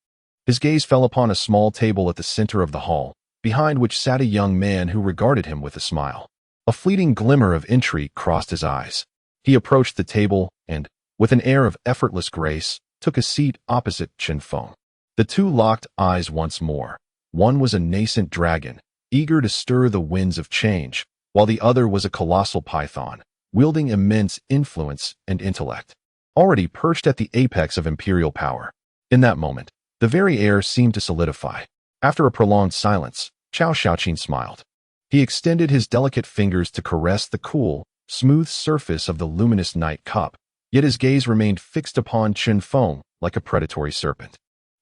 His gaze fell upon a small table at the center of the hall, behind which sat a young man who regarded him with a smile. A fleeting glimmer of intrigue crossed his eyes. He approached the table and, with an air of effortless grace, took a seat opposite Chen Feng. The two locked eyes once more. One was a nascent dragon, eager to stir the winds of change, while the other was a colossal python, wielding immense influence and intellect, already perched at the apex of imperial power. In that moment, the very air seemed to solidify. After a prolonged silence, Chao Xiaoqin smiled. He extended his delicate fingers to caress the cool, smooth surface of the luminous night cup, yet his gaze remained fixed upon Chen Feng like a predatory serpent.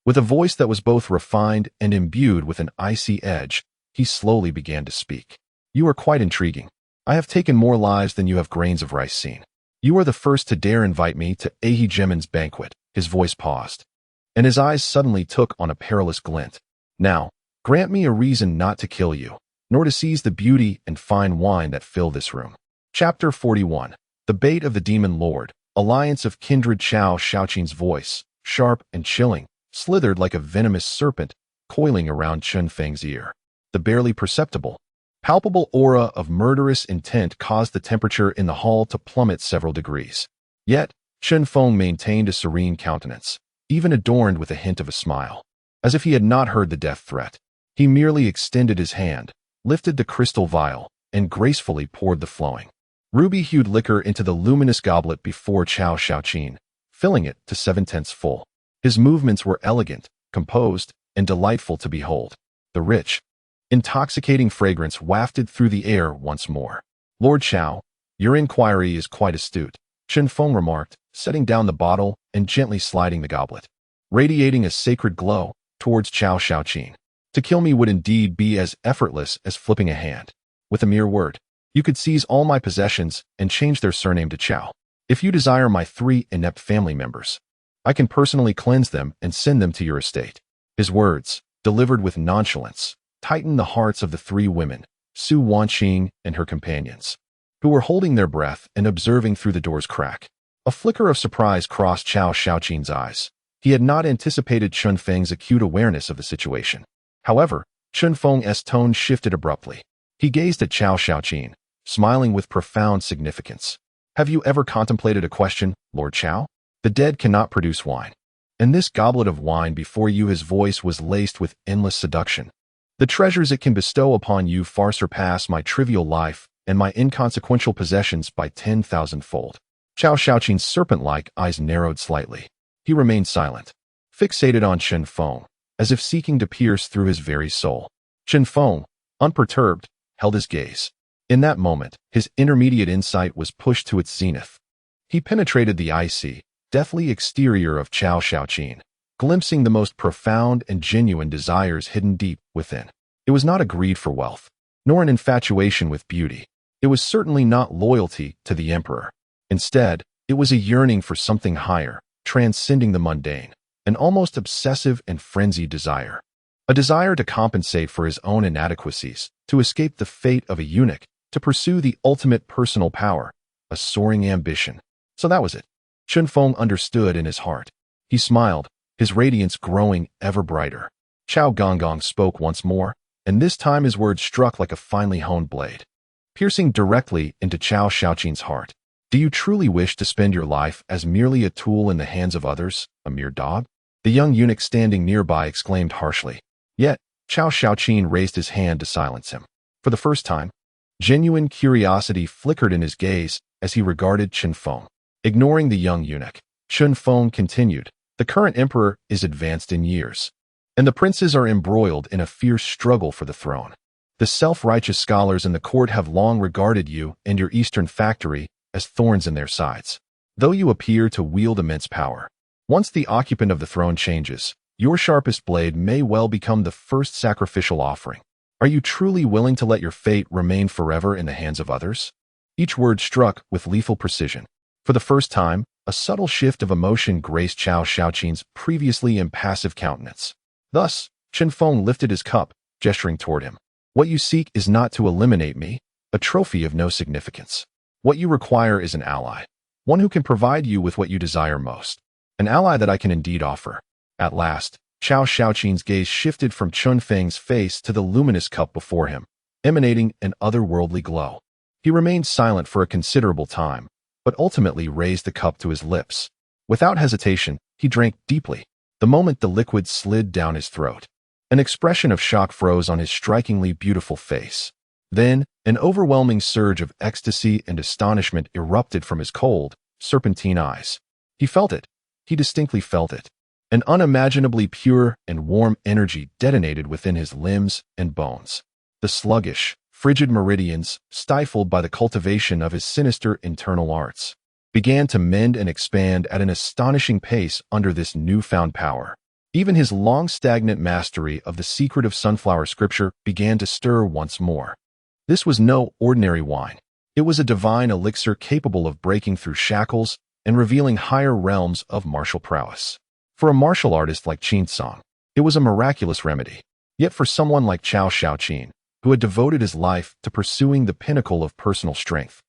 With a voice that was both refined and imbued with an icy edge, he slowly began to speak. You are quite intriguing. I have taken more lives than you have grains of rice seen. You are the first to dare invite me to Ahi Gemin's banquet. His voice paused, and his eyes suddenly took on a perilous glint. Now, grant me a reason not to kill you, nor to seize the beauty and fine wine that fill this room. Chapter 41. The Bait of the Demon Lord. Alliance of Kindred. Chao Xiaoqin's voice, sharp and chilling, slithered like a venomous serpent, coiling around Chen Feng's ear. The barely perceptible, palpable aura of murderous intent caused the temperature in the hall to plummet several degrees. Yet, Chen Feng maintained a serene countenance, even adorned with a hint of a smile. As if he had not heard the death threat, he merely extended his hand, lifted the crystal vial, and gracefully poured the flowing, ruby-hued liquor into the luminous goblet before Chao Xiaoqin, filling it to 7/10 full. His movements were elegant, composed, and delightful to behold. The rich, intoxicating fragrance wafted through the air once more. Lord Chao, your inquiry is quite astute, Chen Feng remarked, setting down the bottle and gently sliding the goblet, radiating a sacred glow towards Chao Xiaoqin. To kill me would indeed be as effortless as flipping a hand. With a mere word, you could seize all my possessions and change their surname to Chao. If you desire my 3 inept family members, I can personally cleanse them and send them to your estate. His words, delivered with nonchalance, tightened the hearts of the 3 women, Su Wanqing and her companions, who were holding their breath and observing through the door's crack. A flicker of surprise crossed Chao Xiaoqin's eyes. He had not anticipated Chen Feng's acute awareness of the situation. However, Chen Feng's tone shifted abruptly. He gazed at Chao Xiaoqin, smiling with profound significance. Have you ever contemplated a question, Lord Chao? The dead cannot produce wine. And this goblet of wine before you, his voice was laced with endless seduction. The treasures it can bestow upon you far surpass my trivial life and my inconsequential possessions by 10,000-fold. Chao Xiaoqin's serpent-like eyes narrowed slightly. He remained silent, fixated on Chen Feng, as if seeking to pierce through his very soul. Chen Feng, unperturbed, held his gaze. In that moment, his intermediate insight was pushed to its zenith. He penetrated the icy, deathly exterior of Chao Xiaoqin, glimpsing the most profound and genuine desires hidden deep within. It was not a greed for wealth, nor an infatuation with beauty. It was certainly not loyalty to the emperor. Instead, it was a yearning for something higher, transcending the mundane, an almost obsessive and frenzied desire. A desire to compensate for his own inadequacies, to escape the fate of a eunuch, to pursue the ultimate personal power, a soaring ambition. So that was it. Chen Feng understood in his heart. He smiled, his radiance growing ever brighter. Chao Gonggong spoke once more, and this time his words struck like a finely honed blade, piercing directly into Chao Xiaoqin's heart. Do you truly wish to spend your life as merely a tool in the hands of others, a mere dog? The young eunuch standing nearby exclaimed harshly. Yet, Chao Xiaoqin raised his hand to silence him. For the first time, genuine curiosity flickered in his gaze as he regarded Chen Feng. Ignoring the young eunuch, Chen Feng continued, the current emperor is advanced in years, and the princes are embroiled in a fierce struggle for the throne. The self-righteous scholars in the court have long regarded you and your eastern factory as thorns in their sides, though you appear to wield immense power. Once the occupant of the throne changes, your sharpest blade may well become the first sacrificial offering. Are you truly willing to let your fate remain forever in the hands of others? Each word struck with lethal precision. For the first time, a subtle shift of emotion graced Chao Xiaoqin's previously impassive countenance. Thus, Chen Feng lifted his cup, gesturing toward him. What you seek is not to eliminate me, a trophy of no significance. What you require is an ally, one who can provide you with what you desire most, an ally that I can indeed offer. At last, Chao Shaoqin's gaze shifted from Chun Feng's face to the luminous cup before him, emanating an otherworldly glow. He remained silent for a considerable time, but ultimately raised the cup to his lips. Without hesitation, he drank deeply. The moment the liquid slid down his throat, an expression of shock froze on his strikingly beautiful face. Then, an overwhelming surge of ecstasy and astonishment erupted from his cold, serpentine eyes. He felt it. He distinctly felt it. An unimaginably pure and warm energy detonated within his limbs and bones. The sluggish, frigid meridians, stifled by the cultivation of his sinister internal arts, began to mend and expand at an astonishing pace under this newfound power. Even his long-stagnant mastery of the secret of sunflower scripture began to stir once more. This was no ordinary wine. It was a divine elixir capable of breaking through shackles and revealing higher realms of martial prowess. For a martial artist like Qin Song, it was a miraculous remedy. Yet for someone like Chao Shaoqin, who had devoted his life to pursuing the pinnacle of personal strength,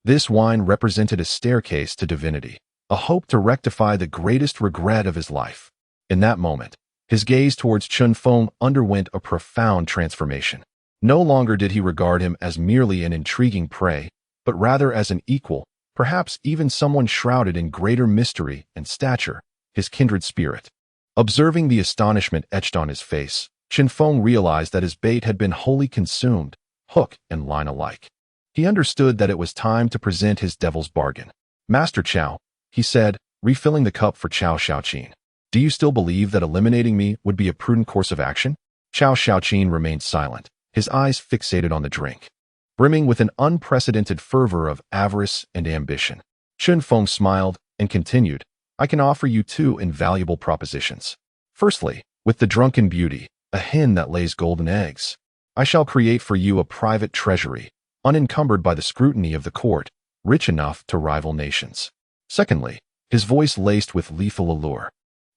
this wine represented a staircase to divinity, a hope to rectify the greatest regret of his life. In that moment, his gaze towards Chun Feng underwent a profound transformation. No longer did he regard him as merely an intriguing prey, but rather as an equal, perhaps even someone shrouded in greater mystery and stature, his kindred spirit. Observing the astonishment etched on his face, Chun Feng realized that his bait had been wholly consumed, hook and line alike. He understood that it was time to present his devil's bargain. "Master Chao," he said, refilling the cup for Chao Shaoqin, "do you still believe that eliminating me would be a prudent course of action?" Chao Shaoqin remained silent, his eyes fixated on the drink, brimming with an unprecedented fervor of avarice and ambition. Chun Feng smiled and continued, "I can offer you two invaluable propositions. Firstly, with the drunken beauty, a hen that lays golden eggs, I shall create for you a private treasury, unencumbered by the scrutiny of the court, rich enough to rival nations. Secondly," his voice laced with lethal allure,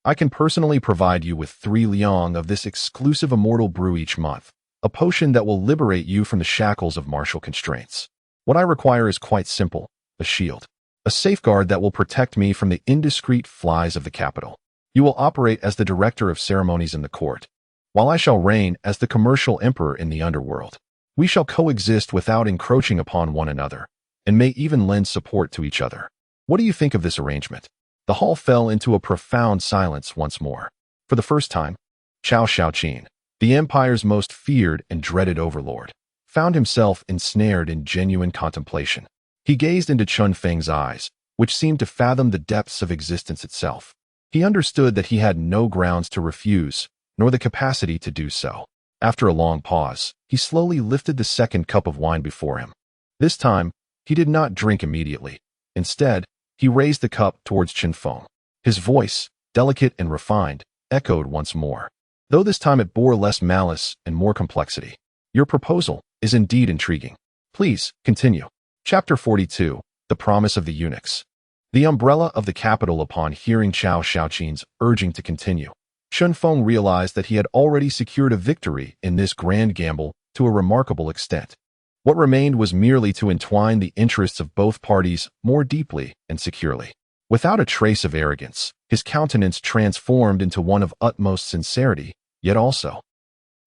"I can personally provide you with 3 liang of this exclusive immortal brew each month, a potion that will liberate you from the shackles of martial constraints. What I require is quite simple, a shield, a safeguard that will protect me from the indiscreet flies of the capital. You will operate as the director of ceremonies in the court, while I shall reign as the commercial emperor in the underworld. We shall coexist without encroaching upon one another, and may even lend support to each other. What do you think of this arrangement?" The hall fell into a profound silence once more. For the first time, Chao Shaoqin, the empire's most feared and dreaded overlord, found himself ensnared in genuine contemplation. He gazed into Chun Feng's eyes, which seemed to fathom the depths of existence itself. He understood that he had no grounds to refuse, nor the capacity to do so. After a long pause, he slowly lifted the second cup of wine before him. This time, he did not drink immediately. Instead, he raised the cup towards Chun Feng. His voice, delicate and refined, echoed once more, though this time it bore less malice and more complexity. "Your proposal is indeed intriguing. Please, continue." Chapter 42, The Promise of the Eunuchs. The umbrella of the capital. Upon hearing Chao Shaoqin's urging to continue, Chun Feng realized that he had already secured a victory in this grand gamble to a remarkable extent. What remained was merely to entwine the interests of both parties more deeply and securely. Without a trace of arrogance, his countenance transformed into one of utmost sincerity, yet also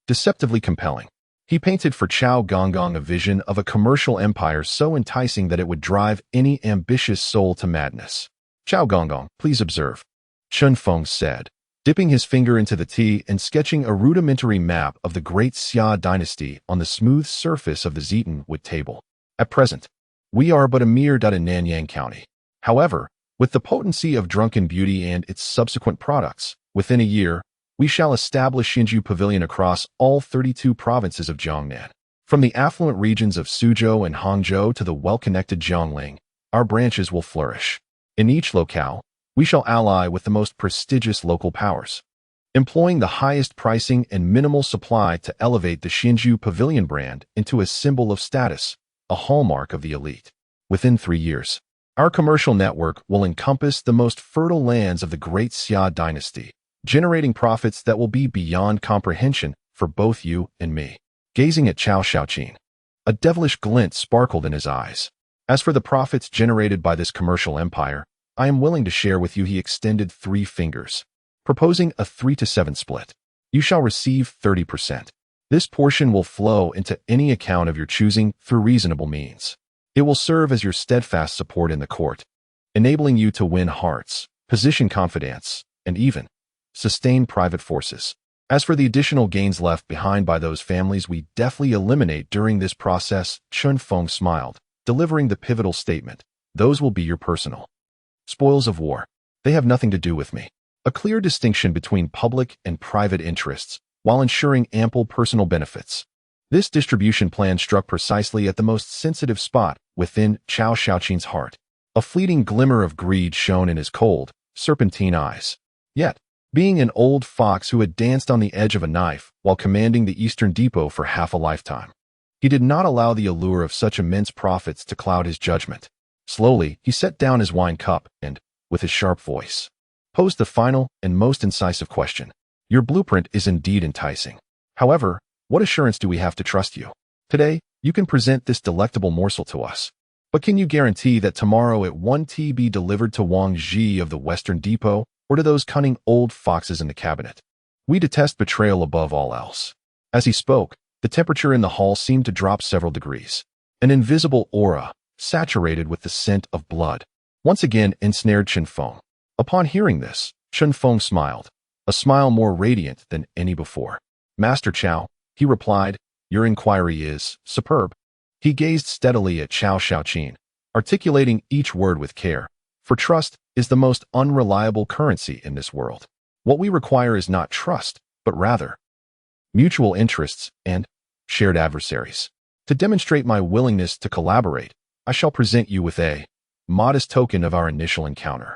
deceptively compelling. He painted for Chao Gonggong a vision of a commercial empire so enticing that it would drive any ambitious soul to madness. "Chao Gonggong, please observe," Chun Feng said, dipping his finger into the tea and sketching a rudimentary map of the great Xia dynasty on the smooth surface of the Zeton wood table. "At present, we are but a mere dot in Nanyang County. However, with the potency of drunken beauty and its subsequent products, within a year, we shall establish Xinju Pavilion across all 32 provinces of Jiangnan. From the affluent regions of Suzhou and Hangzhou to the well-connected Jiangling, our branches will flourish. In each locale, we shall ally with the most prestigious local powers, employing the highest pricing and minimal supply to elevate the Xinju Pavilion brand into a symbol of status, a hallmark of the elite. Within 3 years, our commercial network will encompass the most fertile lands of the great Xia dynasty, generating profits that will be beyond comprehension for both you and me." Gazing at Chao Shaoqin, a devilish glint sparkled in his eyes. "As for the profits generated by this commercial empire, I am willing to share with you." He extended 3 fingers. proposing a 3-to-7 split. You shall receive 30%. This portion will flow into any account of your choosing through reasonable means. It will serve as your steadfast support in the court, enabling you to win hearts, position confidence, and even sustain private forces. As for the additional gains left behind by those families we deftly eliminate during this process, Chun Feng smiled, delivering the pivotal statement. Those will be your personal spoils of war. They have nothing to do with me. A clear distinction between public and private interests, while ensuring ample personal benefits. This distribution plan struck precisely at the most sensitive spot within Chao Shaoqin's heart. A fleeting glimmer of greed shone in his cold, serpentine eyes. Yet, being an old fox who had danced on the edge of a knife while commanding the Eastern Depot for half a lifetime, he did not allow the allure of such immense profits to cloud his judgment. Slowly, he set down his wine cup and, with his sharp voice, posed the final and most incisive question. Your blueprint is indeed enticing. However, what assurance do we have to trust you? Today, you can present this delectable morsel to us. But can you guarantee that tomorrow at 1 be delivered to Wang Ji of the Western Depot or to those cunning old foxes in the cabinet? We detest betrayal above all else. As he spoke, the temperature in the hall seemed to drop several degrees. An invisible aura, saturated with the scent of blood, once again ensnared Chun Feng. Upon hearing this, Chun Feng smiled, a smile more radiant than any before. Master Chao, he replied, your inquiry is superb. He gazed steadily at Chao Shaoqin, articulating each word with care, for trust is the most unreliable currency in this world. What we require is not trust, but rather mutual interests and shared adversaries. To demonstrate my willingness to collaborate, I shall present you with a modest token of our initial encounter.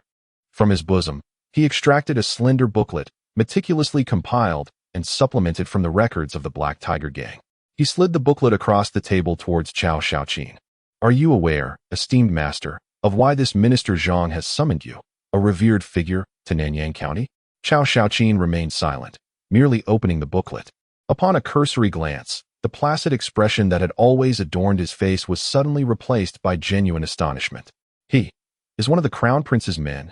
From his bosom, he extracted a slender booklet, meticulously compiled and supplemented from the records of the Black Tiger Gang. He slid the booklet across the table towards Chao Shaoqin. Are you aware, esteemed master, of why this Minister Zhang has summoned you, a revered figure, to Nanyang County? Chao Shaoqin remained silent, merely opening the booklet. Upon a cursory glance, the placid expression that had always adorned his face was suddenly replaced by genuine astonishment. He is one of the Crown Prince's men.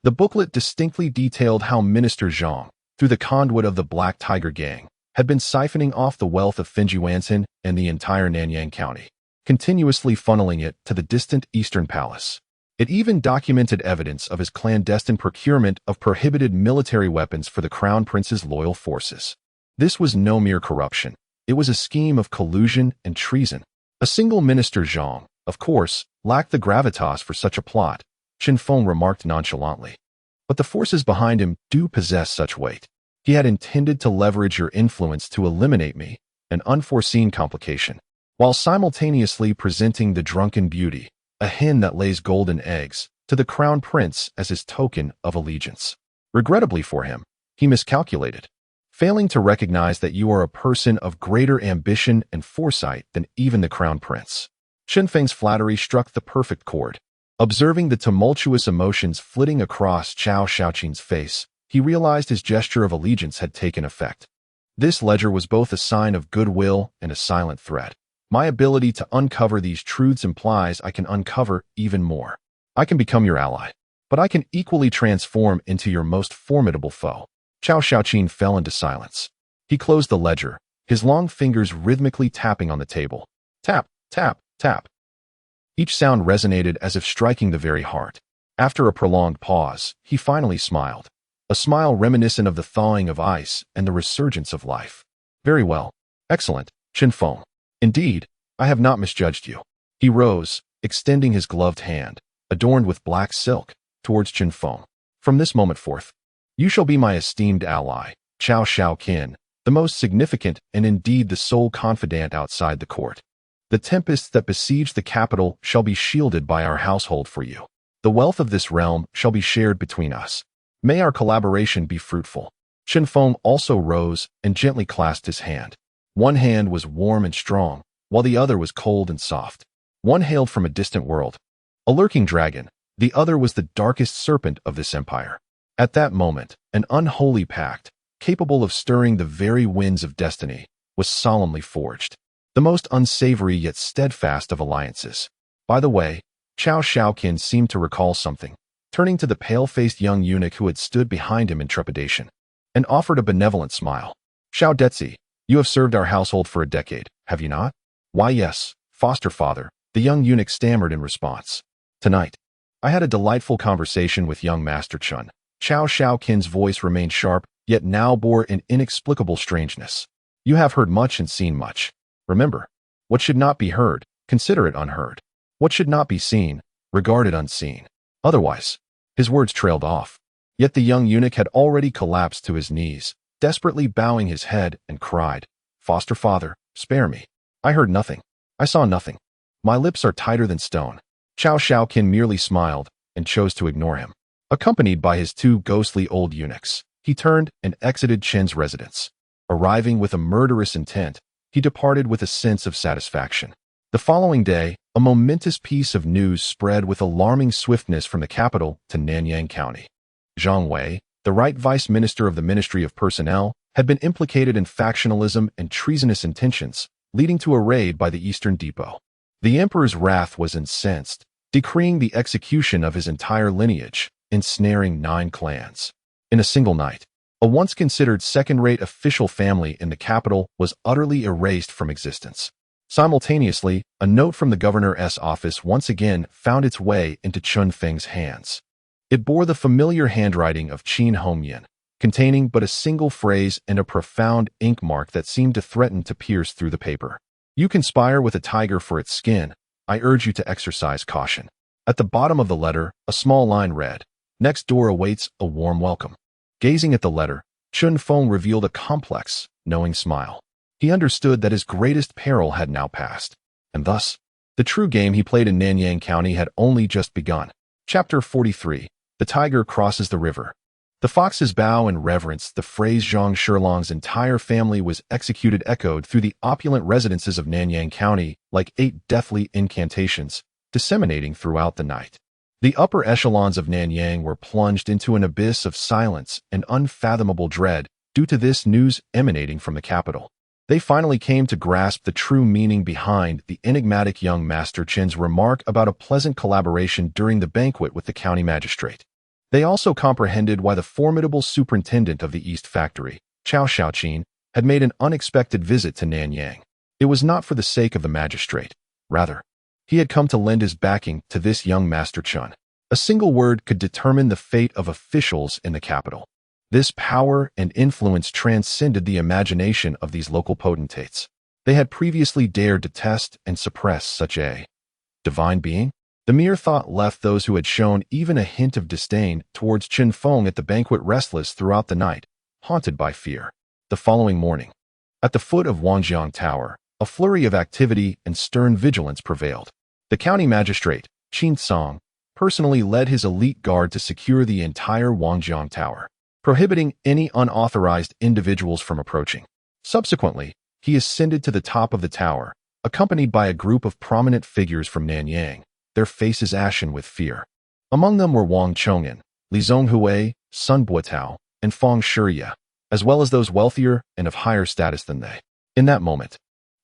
The booklet distinctly detailed how Minister Zhang, through the conduit of the Black Tiger Gang, had been siphoning off the wealth of Fenjuansen and the entire Nanyang County, continuously funneling it to the distant Eastern Palace. It even documented evidence of his clandestine procurement of prohibited military weapons for the Crown Prince's loyal forces. This was no mere corruption. It was a scheme of collusion and treason. A single Minister Zhang, of course, lacked the gravitas for such a plot, Chun Feng remarked nonchalantly. But the forces behind him do possess such weight. He had intended to leverage your influence to eliminate me, an unforeseen complication, while simultaneously presenting the drunken beauty, a hen that lays golden eggs, to the Crown Prince as his token of allegiance. Regrettably for him, he miscalculated, failing to recognize that you are a person of greater ambition and foresight than even the Crown Prince. Chun Feng's flattery struck the perfect chord. Observing the tumultuous emotions flitting across Chao Shaoqin's face, he realized his gesture of allegiance had taken effect. This ledger was both a sign of goodwill and a silent threat. My ability to uncover these truths implies I can uncover even more. I can become your ally, but I can equally transform into your most formidable foe. Chao Shaoqin fell into silence. He closed the ledger, his long fingers rhythmically tapping on the table. Tap, tap, tap. Each sound resonated as if striking the very heart. After a prolonged pause, he finally smiled, a smile reminiscent of the thawing of ice and the resurgence of life. Very well. Excellent, Chun Feng. Indeed, I have not misjudged you. He rose, extending his gloved hand, adorned with black silk, towards Chun Feng. From this moment forth, you shall be my esteemed ally, Chao Shaoqin, the most significant and indeed the sole confidant outside the court. The tempests that besiege the capital shall be shielded by our household for you. The wealth of this realm shall be shared between us. May our collaboration be fruitful. Chun Feng also rose and gently clasped his hand. One hand was warm and strong, while the other was cold and soft. One hailed from a distant world, a lurking dragon. The other was the darkest serpent of this empire. At that moment, an unholy pact, capable of stirring the very winds of destiny, was solemnly forged. The most unsavory yet steadfast of alliances. By the way, Chao Shaoqin seemed to recall something, turning to the pale-faced young eunuch who had stood behind him in trepidation, and offered a benevolent smile. "Xiao Detzi, you have served our household for a decade, have you not?" "Why, yes, foster father," the young eunuch stammered in response. "Tonight, I had a delightful conversation with young Master Chun." Chao Xiaoqin's voice remained sharp, yet now bore an inexplicable strangeness. "You have heard much and seen much. Remember, what should not be heard, consider it unheard. What should not be seen, regard it unseen. Otherwise," his words trailed off. Yet the young eunuch had already collapsed to his knees, desperately bowing his head, and cried, "Foster father, spare me. I heard nothing. I saw nothing. My lips are tighter than stone." Chao Xiaoqin merely smiled and chose to ignore him. Accompanied by his two ghostly old eunuchs, he turned and exited Chen's residence. Arriving with a murderous intent, he departed with a sense of satisfaction. The following day, a momentous piece of news spread with alarming swiftness from the capital to Nanyang County. Zhang Wei, the right vice minister of the Ministry of Personnel, had been implicated in factionalism and treasonous intentions, leading to a raid by the Eastern Depot. The emperor's wrath was incensed, decreeing the execution of his entire lineage, ensnaring 9 clans. In a single night, a once considered second-rate official family in the capital was utterly erased from existence. Simultaneously, a note from the governor's office once again found its way into Chun Feng's hands. It bore the familiar handwriting of Qin Hongyan, containing but a single phrase and a profound ink mark that seemed to threaten to pierce through the paper. "You conspire with a tiger for its skin. I urge you to exercise caution." At the bottom of the letter, a small line read, "Next door awaits a warm welcome." Gazing at the letter, Chun Feng revealed a complex, knowing smile. He understood that his greatest peril had now passed, and thus, the true game he played in Nanyang County had only just begun. Chapter 43. The Tiger Crosses the River. The fox's bow in reverence, the phrase Zhang Shilong's entire family was executed echoed through the opulent residences of Nanyang County like 8 deathly incantations, disseminating throughout the night. The upper echelons of Nanyang were plunged into an abyss of silence and unfathomable dread due to this news emanating from the capital. They finally came to grasp the true meaning behind the enigmatic young Master Chen's remark about a pleasant collaboration during the banquet with the county magistrate. They also comprehended why the formidable superintendent of the East Factory, Chao Xiaoqin, had made an unexpected visit to Nanyang. It was not for the sake of the magistrate. Rather, he had come to lend his backing to this young Master Chun. A single word could determine the fate of officials in the capital. This power and influence transcended the imagination of these local potentates. They had previously dared to test and suppress such a divine being. The mere thought left those who had shown even a hint of disdain towards Chun Feng at the banquet restless throughout the night, haunted by fear. The following morning, at the foot of Wangjiang Tower, a flurry of activity and stern vigilance prevailed. The county magistrate, Qin Song, personally led his elite guard to secure the entire Wangjiang Tower, prohibiting any unauthorized individuals from approaching. Subsequently, he ascended to the top of the tower, accompanied by a group of prominent figures from Nanyang, their faces ashen with fear. Among them were Wang Chong'an, Li Zhonghui, Sun Buotao, and Feng Shiye, as well as those wealthier and of higher status than they. In that moment,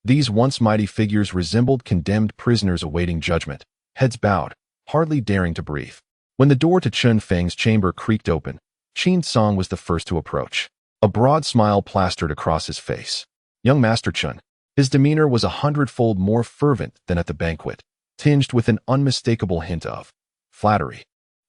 these once mighty figures resembled condemned prisoners awaiting judgment, heads bowed, hardly daring to breathe. When the door to Chun Feng's chamber creaked open, Qin Song was the first to approach. A broad smile plastered across his face. Young Master Chun. His demeanor was 100-fold more fervent than at the banquet, tinged with an unmistakable hint of flattery.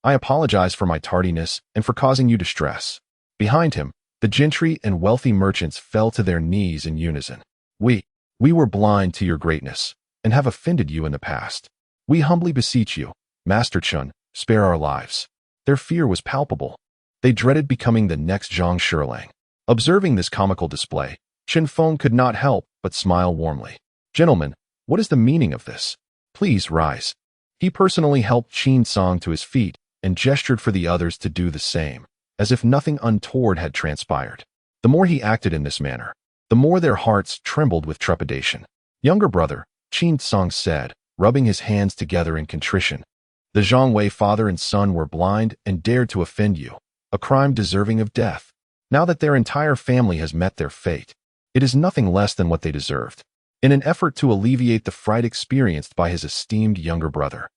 "I apologize for my tardiness and for causing you distress." Behind him, the gentry and wealthy merchants fell to their knees in unison. We were blind to your greatness and have offended you in the past. We humbly beseech you, Master Chun, spare our lives." Their fear was palpable. They dreaded becoming the next Zhang Shilang. Observing this comical display, Chun Feng could not help but smile warmly. "Gentlemen, what is the meaning of this? Please rise." He personally helped Qin Song to his feet and gestured for the others to do the same, as if nothing untoward had transpired. The more he acted in this manner, the more their hearts trembled with trepidation. "Younger brother," Qin Song said, rubbing his hands together in contrition, "the Zhongwei father and son were blind and dared to offend you, a crime deserving of death. Now that their entire family has met their fate, it is nothing less than what they deserved." In an effort to alleviate the fright experienced by his esteemed younger brother,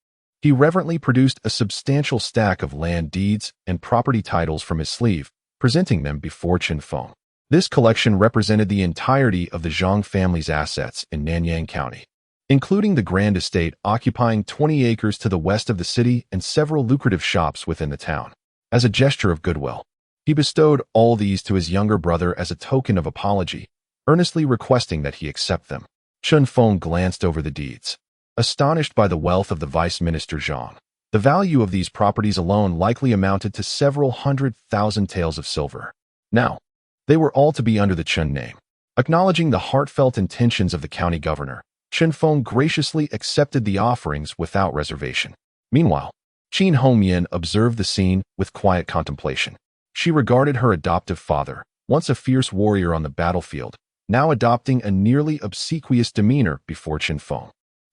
He reverently produced a substantial stack of land deeds and property titles from his sleeve, presenting them before Chen Feng. This collection represented the entirety of the Zhang family's assets in Nanyang County, including the grand estate occupying 20 acres to the west of the city and several lucrative shops within the town. As a gesture of goodwill, he bestowed all these to his younger brother as a token of apology, earnestly requesting that he accept them. Chen Feng glanced over the deeds, astonished by the wealth of the Vice Minister Zhang. The value of these properties alone likely amounted to several 100,000 taels of silver. Now, they were all to be under the Chen name. Acknowledging the heartfelt intentions of the county governor, Chen Feng graciously accepted the offerings without reservation. Meanwhile, Qin Hongyan observed the scene with quiet contemplation. She regarded her adoptive father, once a fierce warrior on the battlefield, now adopting a nearly obsequious demeanor before Chen Feng.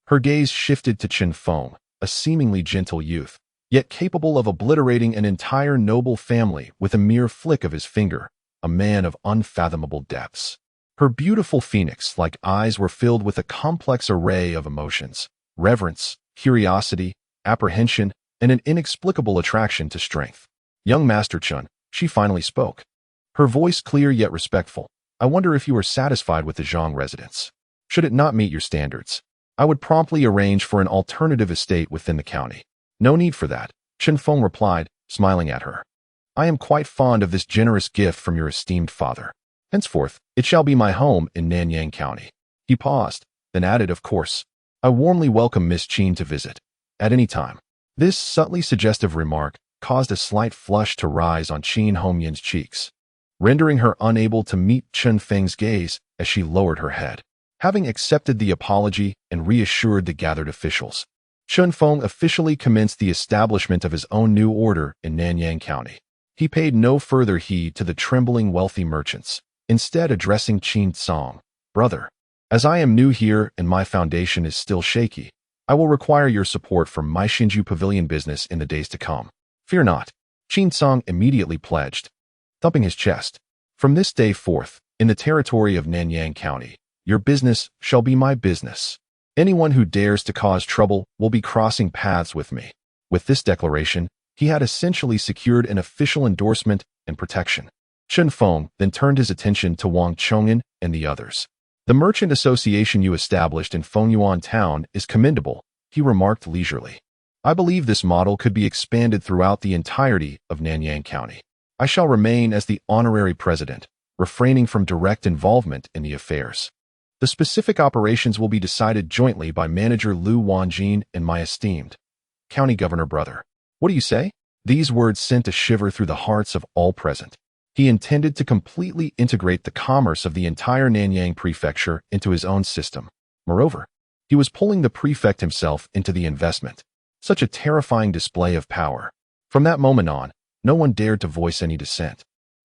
Her gaze shifted to Chen Feng, a seemingly gentle youth, yet capable of obliterating an entire noble family with a mere flick of his finger, a man of unfathomable depths. Her beautiful phoenix-like eyes were filled with a complex array of emotions: reverence, curiosity, apprehension, and an inexplicable attraction to strength. "Young Master Chen," she finally spoke, her voice clear yet respectful. "I wonder if you are satisfied with the Zhang residence. Should it not meet your standards, I would promptly arrange for an alternative estate within the county." "No need for that," Chen Feng replied, smiling at her. "I am quite fond of this generous gift from your esteemed father. Henceforth, it shall be my home in Nanyang County." He paused, then added, "Of course, I warmly welcome Miss Qin to visit at any time." This subtly suggestive remark caused a slight flush to rise on Qin Hongyan's cheeks, rendering her unable to meet Chen Feng's gaze as she lowered her head. Having accepted the apology and reassured the gathered officials, Chen Feng officially commenced the establishment of his own new order in Nanyang County. He paid no further heed to the trembling wealthy merchants, instead addressing Qin Song, "Brother, as I am new here and my foundation is still shaky, I will require your support for my Shinju Pavilion business in the days to come." "Fear not," Qin Song immediately pledged, thumping his chest. "From this day forth, in the territory of Nanyang County, your business shall be my business. Anyone who dares to cause trouble will be crossing paths with me." With this declaration, he had essentially secured an official endorsement and protection. Chen Feng then turned his attention to Wang Chong'an and the others. "The merchant association you established in Fengyuan town is commendable," he remarked leisurely. "I believe this model could be expanded throughout the entirety of Nanyang County. I shall remain as the honorary president, refraining from direct involvement in the affairs. The specific operations will be decided jointly by Manager Lu Wanjin and my esteemed county governor brother." "What do you say?" These words sent a shiver through the hearts of all present. He intended to completely integrate the commerce of the entire Nanyang prefecture into his own system. Moreover, he was pulling the prefect himself into the investment. Such a terrifying display of power. From that moment on, no one dared to voice any dissent.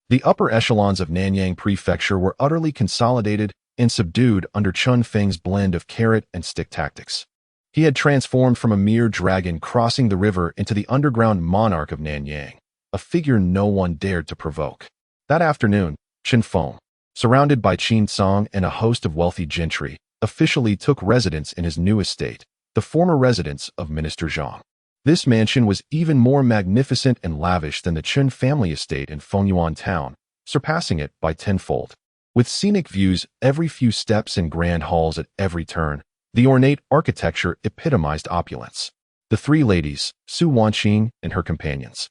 The upper echelons of Nanyang prefecture were utterly consolidated and subdued under Chen Feng's blend of carrot and stick tactics. He had transformed from a mere dragon crossing the river into the underground monarch of Nanyang, a figure no one dared to provoke. That afternoon, Chen Feng, surrounded by Qin Song and a host of wealthy gentry, officially took residence in his new estate, the former residence of Minister Zhang. This mansion was even more magnificent and lavish than the Chen family estate in Fengyuan town, surpassing it by tenfold. With scenic views every few steps and grand halls at every turn, the ornate architecture epitomized opulence. The three ladies, Su Wanqing and her companions,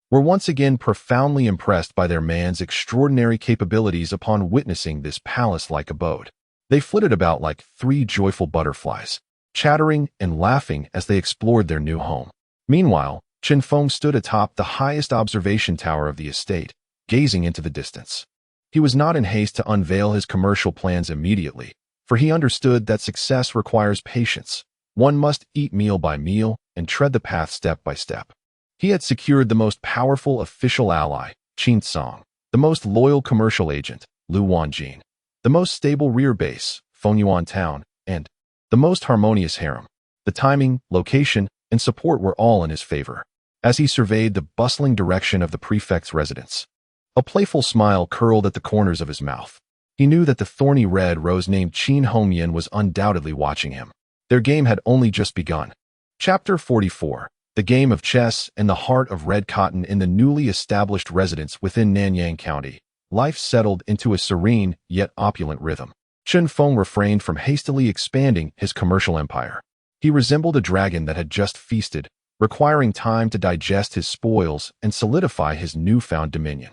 were once again profoundly impressed by their man's extraordinary capabilities upon witnessing this palace-like abode. They flitted about like three joyful butterflies, chattering and laughing as they explored their new home. Meanwhile, Chen Feng stood atop the highest observation tower of the estate, gazing into the distance. He was not in haste to unveil his commercial plans immediately, for he understood that success requires patience. One must eat meal by meal and tread the path step by step. He had secured the most powerful official ally, Qin Song, the most loyal commercial agent, Lu Wanjin, the most stable rear base, Fengyuan town, and the most harmonious harem. The timing, location, and support were all in his favor. As he surveyed the bustling direction of the prefect's residence, a playful smile curled at the corners of his mouth. He knew that the thorny red rose named Qin Hongyan was undoubtedly watching him. Their game had only just begun. Chapter 44. The Game of Chess in the Heart of Red Cotton. In the newly established residence within Nanyang County, life settled into a serene yet opulent rhythm. Chen Feng refrained from hastily expanding his commercial empire. He resembled a dragon that had just feasted, requiring time to digest his spoils and solidify his newfound dominion.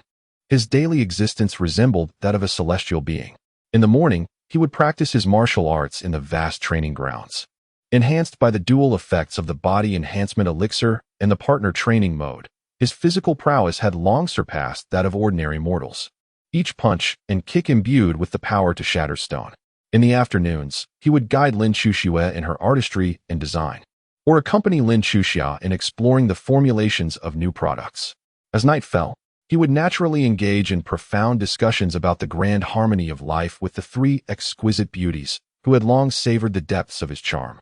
His daily existence resembled that of a celestial being. In the morning, he would practice his martial arts in the vast training grounds. Enhanced by the dual effects of the body enhancement elixir and the partner training mode, his physical prowess had long surpassed that of ordinary mortals. Each punch and kick imbued with the power to shatter stone. In the afternoons, he would guide Lin Chuxue in her artistry and design, or accompany Lin Chuxia in exploring the formulations of new products. As night fell, he would naturally engage in profound discussions about the grand harmony of life with the three exquisite beauties who had long savored the depths of his charm.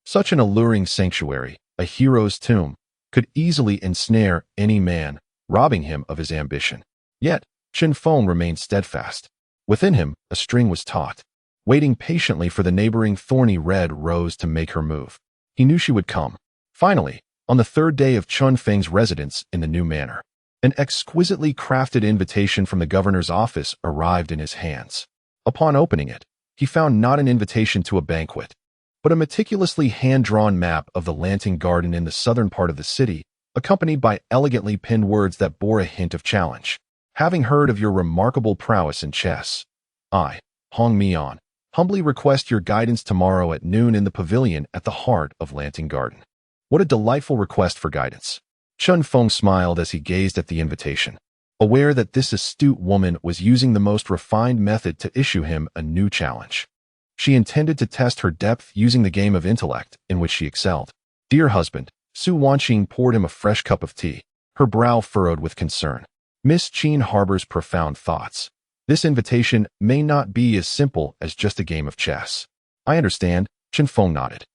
Such an alluring sanctuary, a hero's tomb, could easily ensnare any man, robbing him of his ambition. Yet, Chen Feng remained steadfast. Within him, a string was taut, waiting patiently for the neighboring thorny red rose to make her move. He knew she would come. Finally, on the third day of Chen Feng's residence in the new manor, an exquisitely crafted invitation from the governor's office arrived in his hands. Upon opening it, he found not an invitation to a banquet, but a meticulously hand-drawn map of the Lanting Garden in the southern part of the city, accompanied by elegantly pinned words that bore a hint of challenge. Having heard of your remarkable prowess in chess, I, Hong Mian, humbly request your guidance tomorrow at noon in the pavilion at the heart of Lanting Garden. What a delightful request for guidance. Chen Feng smiled as he gazed at the invitation, aware that this astute woman was using the most refined method to issue him a new challenge. She intended to test her depth using the game of intellect in which she excelled. Dear husband, Su Wanqing poured him a fresh cup of tea, her brow furrowed with concern. Miss Qin harbors profound thoughts. This invitation may not be as simple as just a game of chess. I understand, Chen Feng nodded.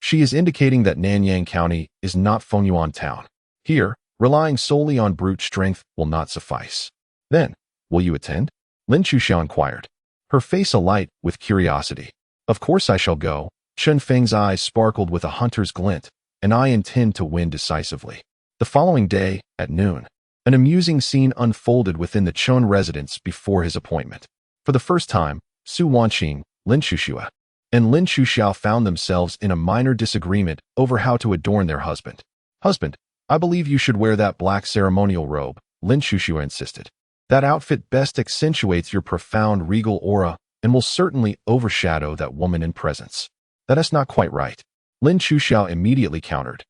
She is indicating that Nanyang County is not Fengyuan Town. Here, relying solely on brute strength will not suffice. Then, will you attend? Lin Chuxia inquired, her face alight with curiosity. Of course I shall go. Chen Feng's eyes sparkled with a hunter's glint, and I intend to win decisively. The following day, at noon, an amusing scene unfolded within the Chen residence before his appointment. For the first time, Su Wanqing, Lin Chuxia, and Lin Chuxia found themselves in a minor disagreement over how to adorn their husband. Husband, I believe you should wear that black ceremonial robe, Lin Chuxia insisted. That outfit best accentuates your profound regal aura and will certainly overshadow that woman in presence. That is not quite right. Lin Chuxia immediately countered,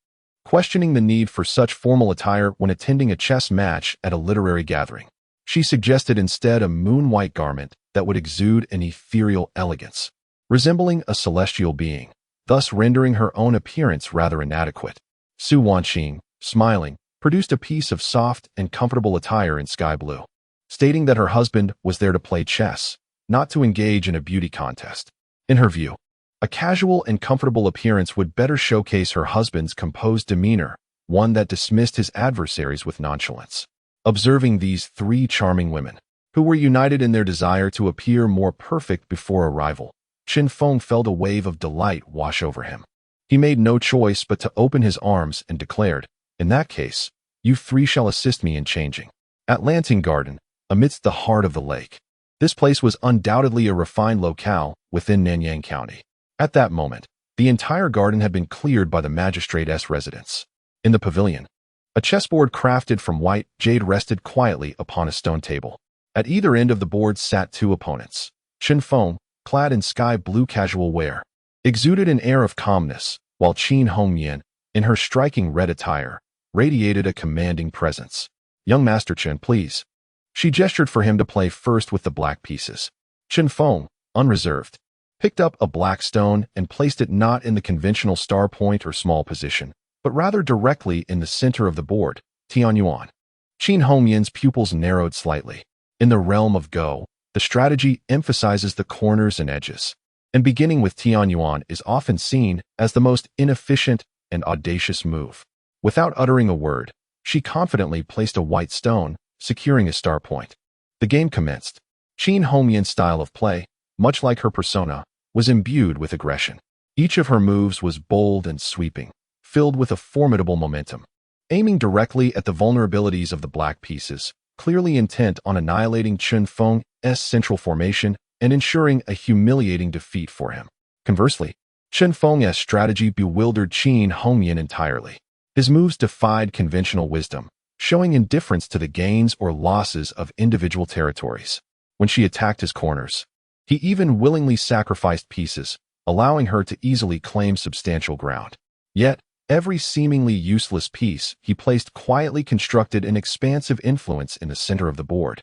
questioning the need for such formal attire when attending a chess match at a literary gathering. She suggested instead a moon-white garment that would exude an ethereal elegance, resembling a celestial being, thus rendering her own appearance rather inadequate. Su Wanqing, smiling, produced a piece of soft and comfortable attire in sky blue, stating that her husband was there to play chess, not to engage in a beauty contest. In her view, a casual and comfortable appearance would better showcase her husband's composed demeanor, one that dismissed his adversaries with nonchalance. Observing these three charming women, who were united in their desire to appear more perfect before arrival, Chen Feng felt a wave of delight wash over him. He made no choice but to open his arms and declared, in that case, you three shall assist me in changing. At Lanting Garden, amidst the heart of the lake, this place was undoubtedly a refined locale within Nanyang County. At that moment, the entire garden had been cleared by the magistrate's residence. In the pavilion, a chessboard crafted from white jade rested quietly upon a stone table. At either end of the board sat two opponents. Chen Feng, clad in sky blue casual wear, exuded an air of calmness, while Qin Hongyan, in her striking red attire, radiated a commanding presence. Young Master Chen, please. She gestured for him to play first with the black pieces. Chen Feng, unreserved, picked up a black stone and placed it not in the conventional star point or small position, but rather directly in the center of the board, Tianyuan. Qin Hongyan's pupils narrowed slightly. In the realm of Go, the strategy emphasizes the corners and edges, and beginning with Tianyuan is often seen as the most inefficient and audacious move. Without uttering a word, she confidently placed a white stone, securing a star point. The game commenced. Qin Hongyan's style of play, much like her persona, was imbued with aggression. Each of her moves was bold and sweeping, filled with a formidable momentum. Aiming directly at the vulnerabilities of the black pieces, clearly intent on annihilating Chen Feng's central formation and ensuring a humiliating defeat for him. Conversely, Chen Feng's strategy bewildered Qin Hongyan entirely. His moves defied conventional wisdom, showing indifference to the gains or losses of individual territories. When she attacked his corners, he even willingly sacrificed pieces, allowing her to easily claim substantial ground. Yet, every seemingly useless piece he placed quietly constructed an expansive influence in the center of the board,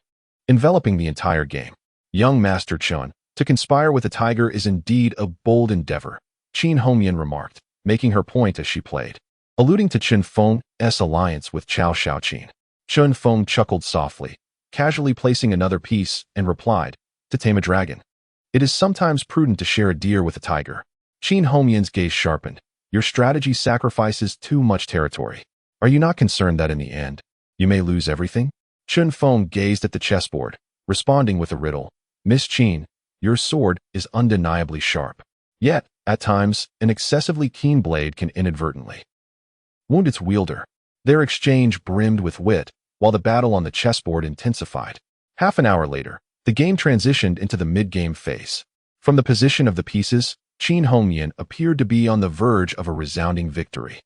enveloping the entire game. Young Master Chen, to conspire with a tiger is indeed a bold endeavor, Qin Hongyan remarked, making her point as she played. Alluding to Chen Feng's alliance with Cao Shaoqin, Chen Feng chuckled softly, casually placing another piece, and replied, "To tame a dragon, it is sometimes prudent to share a deer with a tiger." Qin Hongyan's gaze sharpened. Your strategy sacrifices too much territory. Are you not concerned that in the end, you may lose everything? Chen Feng gazed at the chessboard, responding with a riddle. Miss Qin, your sword is undeniably sharp. Yet, at times, an excessively keen blade can inadvertently wound its wielder. Their exchange brimmed with wit, while the battle on the chessboard intensified. Half an hour later, the game transitioned into the mid-game phase. From the position of the pieces, Qin Hongyan appeared to be on the verge of a resounding victory.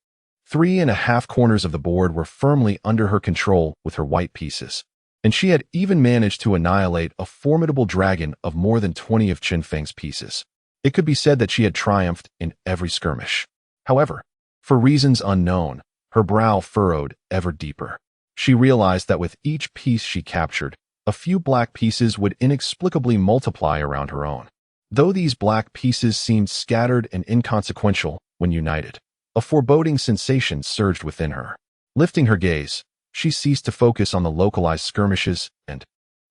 3.5 corners of the board were firmly under her control with her white pieces, and she had even managed to annihilate a formidable dragon of more than 20 of Chen Feng's pieces. It could be said that she had triumphed in every skirmish. However, for reasons unknown, her brow furrowed ever deeper. She realized that with each piece she captured, a few black pieces would inexplicably multiply around her own. Though these black pieces seemed scattered and inconsequential when united, a foreboding sensation surged within her. Lifting her gaze, she ceased to focus on the localized skirmishes and,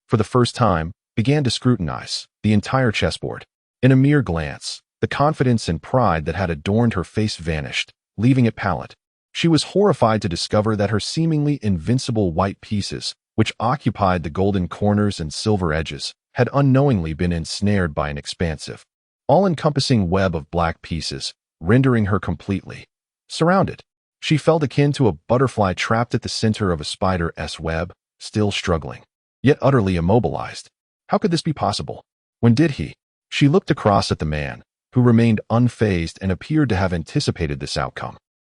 for the first time, began to scrutinize the entire chessboard. In a mere glance, the confidence and pride that had adorned her face vanished, leaving it pallid. She was horrified to discover that her seemingly invincible white pieces, which occupied the golden corners and silver edges, had unknowingly been ensnared by an expansive, all-encompassing web of black pieces, rendering her completely surrounded. She felt akin to a butterfly trapped at the center of a spider's web, still struggling, yet utterly immobilized. How could this be possible? When did he? She looked across at the man, who remained unfazed and appeared to have anticipated this outcome.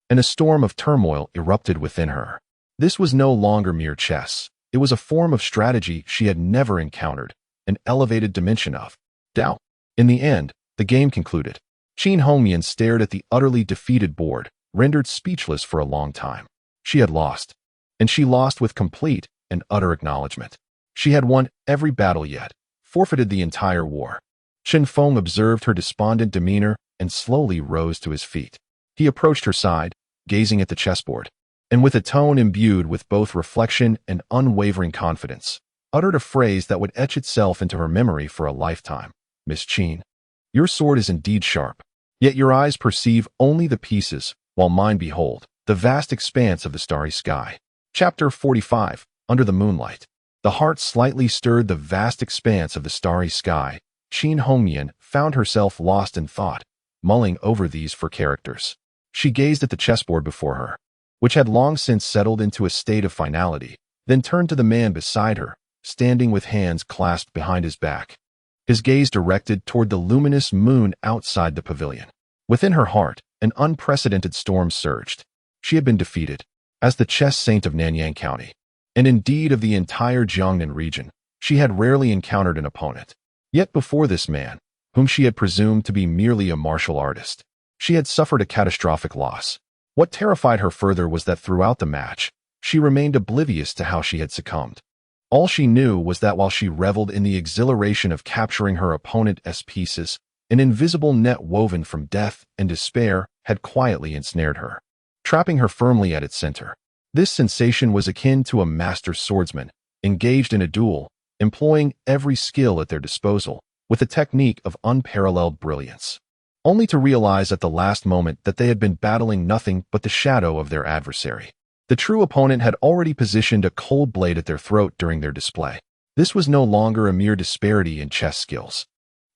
And a storm of turmoil erupted within her. This was no longer mere chess. It was a form of strategy she had never encountered, an elevated dimension of doubt. In the end, the game concluded. Qin Hongyan stared at the utterly defeated board, rendered speechless for a long time. She had lost, and she lost with complete and utter acknowledgement. She had won every battle yet, forfeited the entire war. Chen Feng observed her despondent demeanor and slowly rose to his feet. He approached her side, gazing at the chessboard, and with a tone imbued with both reflection and unwavering confidence, uttered a phrase that would etch itself into her memory for a lifetime. Miss Qin, your sword is indeed sharp, yet your eyes perceive only the pieces, while mine behold the vast expanse of the starry sky. Chapter 45, Under the Moonlight. The heart slightly stirred the vast expanse of the starry sky. Qin Hongyan found herself lost in thought, mulling over these four characters. She gazed at the chessboard before her, which had long since settled into a state of finality, then turned to the man beside her, standing with hands clasped behind his back, his gaze directed toward the luminous moon outside the pavilion. Within her heart, an unprecedented storm surged. She had been defeated. As the chess saint of Nanyang County, and indeed of the entire Jiangnan region, she had rarely encountered an opponent. Yet before this man, whom she had presumed to be merely a martial artist, she had suffered a catastrophic loss. What terrified her further was that throughout the match, she remained oblivious to how she had succumbed. All she knew was that while she reveled in the exhilaration of capturing her opponent's pieces, an invisible net woven from death and despair had quietly ensnared her, trapping her firmly at its center. This sensation was akin to a master swordsman, engaged in a duel, employing every skill at their disposal, with a technique of unparalleled brilliance, only to realize at the last moment that they had been battling nothing but the shadow of their adversary. The true opponent had already positioned a cold blade at their throat during their display. This was no longer a mere disparity in chess skills.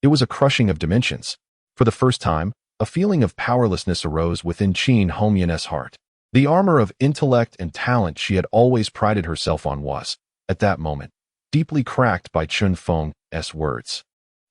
It was a crushing of dimensions. For the first time, A feeling of powerlessness arose within Qin Hongyan's heart. The armor of intellect and talent she had always prided herself on was, at that moment, deeply cracked by Chun Feng's words.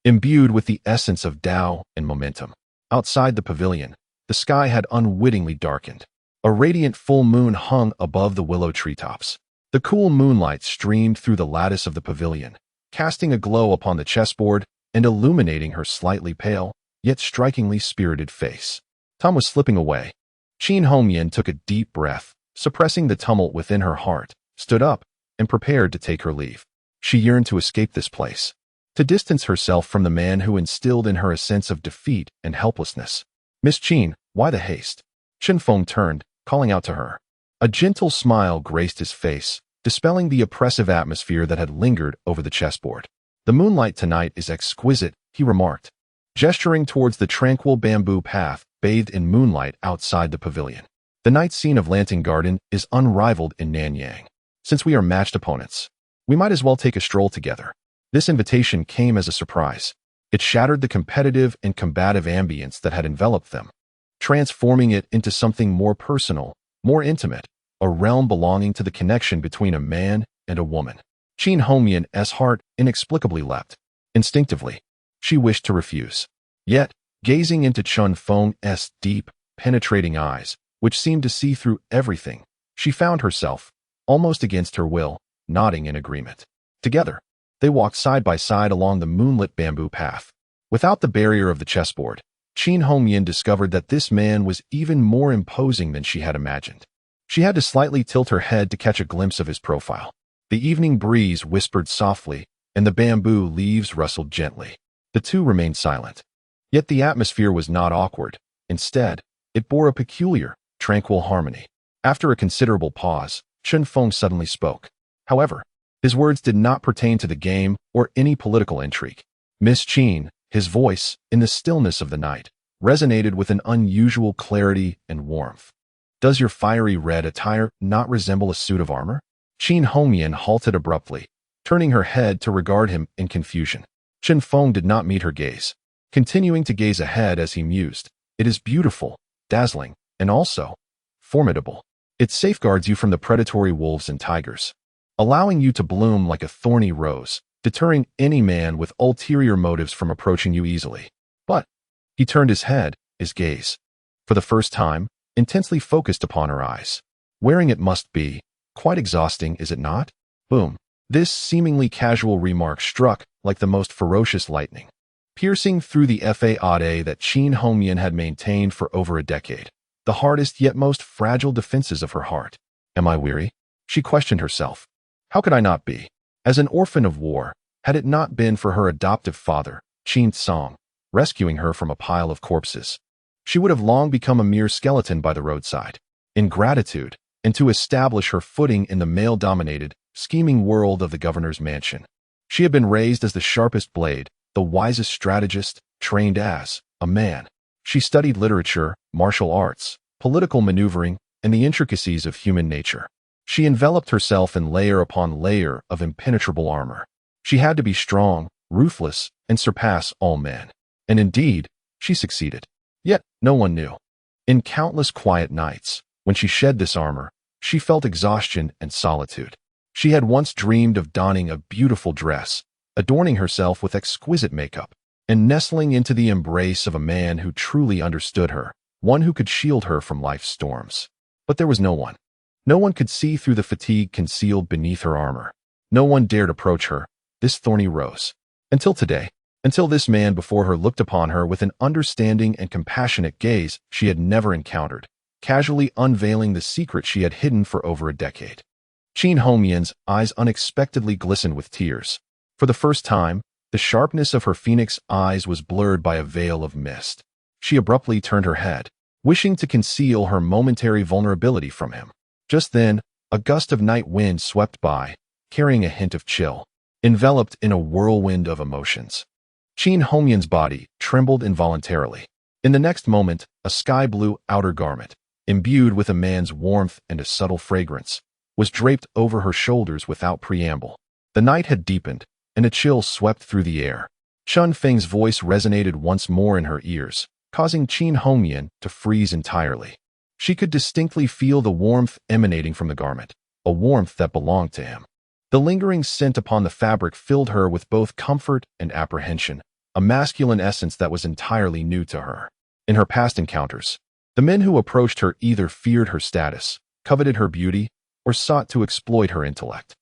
Imbued with the essence of Tao and momentum. Outside the pavilion, the sky had unwittingly darkened. A radiant full moon hung above the willow treetops. The cool moonlight streamed through the lattice of the pavilion, casting a glow upon the chessboard and illuminating her slightly pale, yet strikingly spirited face. Time was slipping away. Qin Hongyan took a deep breath, suppressing the tumult within her heart, stood up, and prepared to take her leave. She yearned to escape this place, to distance herself from the man who instilled in her a sense of defeat and helplessness. "Miss Qin, why the haste?" Chen Feng turned, calling out to her. A gentle smile graced his face, dispelling the oppressive atmosphere that had lingered over the chessboard. "The moonlight tonight is exquisite," he remarked, gesturing towards the tranquil bamboo path bathed in moonlight outside the pavilion. "The night scene of Lanting Garden is unrivaled in Nanyang. Since we are matched opponents, we might as well take a stroll together." This invitation came as a surprise. It shattered the competitive and combative ambience that had enveloped them, transforming it into something more personal, more intimate, a realm belonging to the connection between a man and a woman. Qin Hongyan's heart inexplicably leapt. Instinctively, she wished to refuse. Yet, gazing into Chun Feng's deep, penetrating eyes, which seemed to see through everything, she found herself, almost against her will, nodding in agreement. Together, they walked side by side along the moonlit bamboo path. Without the barrier of the chessboard, Qin Hongyan discovered that this man was even more imposing than she had imagined. She had to slightly tilt her head to catch a glimpse of his profile. The evening breeze whispered softly, and the bamboo leaves rustled gently. The two remained silent. Yet the atmosphere was not awkward. Instead, it bore a peculiar, tranquil harmony. After a considerable pause, Chun Feng suddenly spoke. However, his words did not pertain to the game or any political intrigue. "Miss Qin," his voice, in the stillness of the night, resonated with an unusual clarity and warmth. "Does your fiery red attire not resemble a suit of armor?" Qin Hongyan halted abruptly, turning her head to regard him in confusion. Chun Feng did not meet her gaze, continuing to gaze ahead as he mused. "It is beautiful, dazzling, and also formidable. It safeguards you from the predatory wolves and tigers, allowing you to bloom like a thorny rose, deterring any man with ulterior motives from approaching you easily." But he turned his head, his gaze, for the first time, intensely focused upon her eyes. "Wearing it must be quite exhausting, is it not?" Boom. This seemingly casual remark struck like the most ferocious lightning, piercing through the faade that Qin Hongyan had maintained for over a decade, the hardest yet most fragile defenses of her heart. "Am I weary?" she questioned herself. How could I not be? As an orphan of war, had it not been for her adoptive father, Qin Song, rescuing her from a pile of corpses, she would have long become a mere skeleton by the roadside. In gratitude, and to establish her footing in the male-dominated, scheming world of the governor's mansion, she had been raised as the sharpest blade, the wisest strategist, trained as a man. She studied literature, martial arts, political maneuvering, and the intricacies of human nature. She enveloped herself in layer upon layer of impenetrable armor. She had to be strong, ruthless, and surpass all men. And indeed, she succeeded. Yet, no one knew. In countless quiet nights, when she shed this armor, she felt exhaustion and solitude. She had once dreamed of donning a beautiful dress, adorning herself with exquisite makeup, and nestling into the embrace of a man who truly understood her, one who could shield her from life's storms. But there was no one. No one could see through the fatigue concealed beneath her armor. No one dared approach her, this thorny rose. Until today, until this man before her looked upon her with an understanding and compassionate gaze she had never encountered, casually unveiling the secret she had hidden for over a decade. Qin Hongyan's eyes unexpectedly glistened with tears. For the first time, the sharpness of her phoenix eyes was blurred by a veil of mist. She abruptly turned her head, wishing to conceal her momentary vulnerability from him. Just then, a gust of night wind swept by, carrying a hint of chill, enveloped in a whirlwind of emotions. Qin Hongyan's body trembled involuntarily. In the next moment, a sky-blue outer garment, imbued with a man's warmth and a subtle fragrance, was draped over her shoulders without preamble. The night had deepened, and a chill swept through the air. Chun Feng's voice resonated once more in her ears, causing Qin Hongyan to freeze entirely. She could distinctly feel the warmth emanating from the garment, a warmth that belonged to him. The lingering scent upon the fabric filled her with both comfort and apprehension, a masculine essence that was entirely new to her. In her past encounters, the men who approached her either feared her status, coveted her beauty, or sought to exploit her intellect.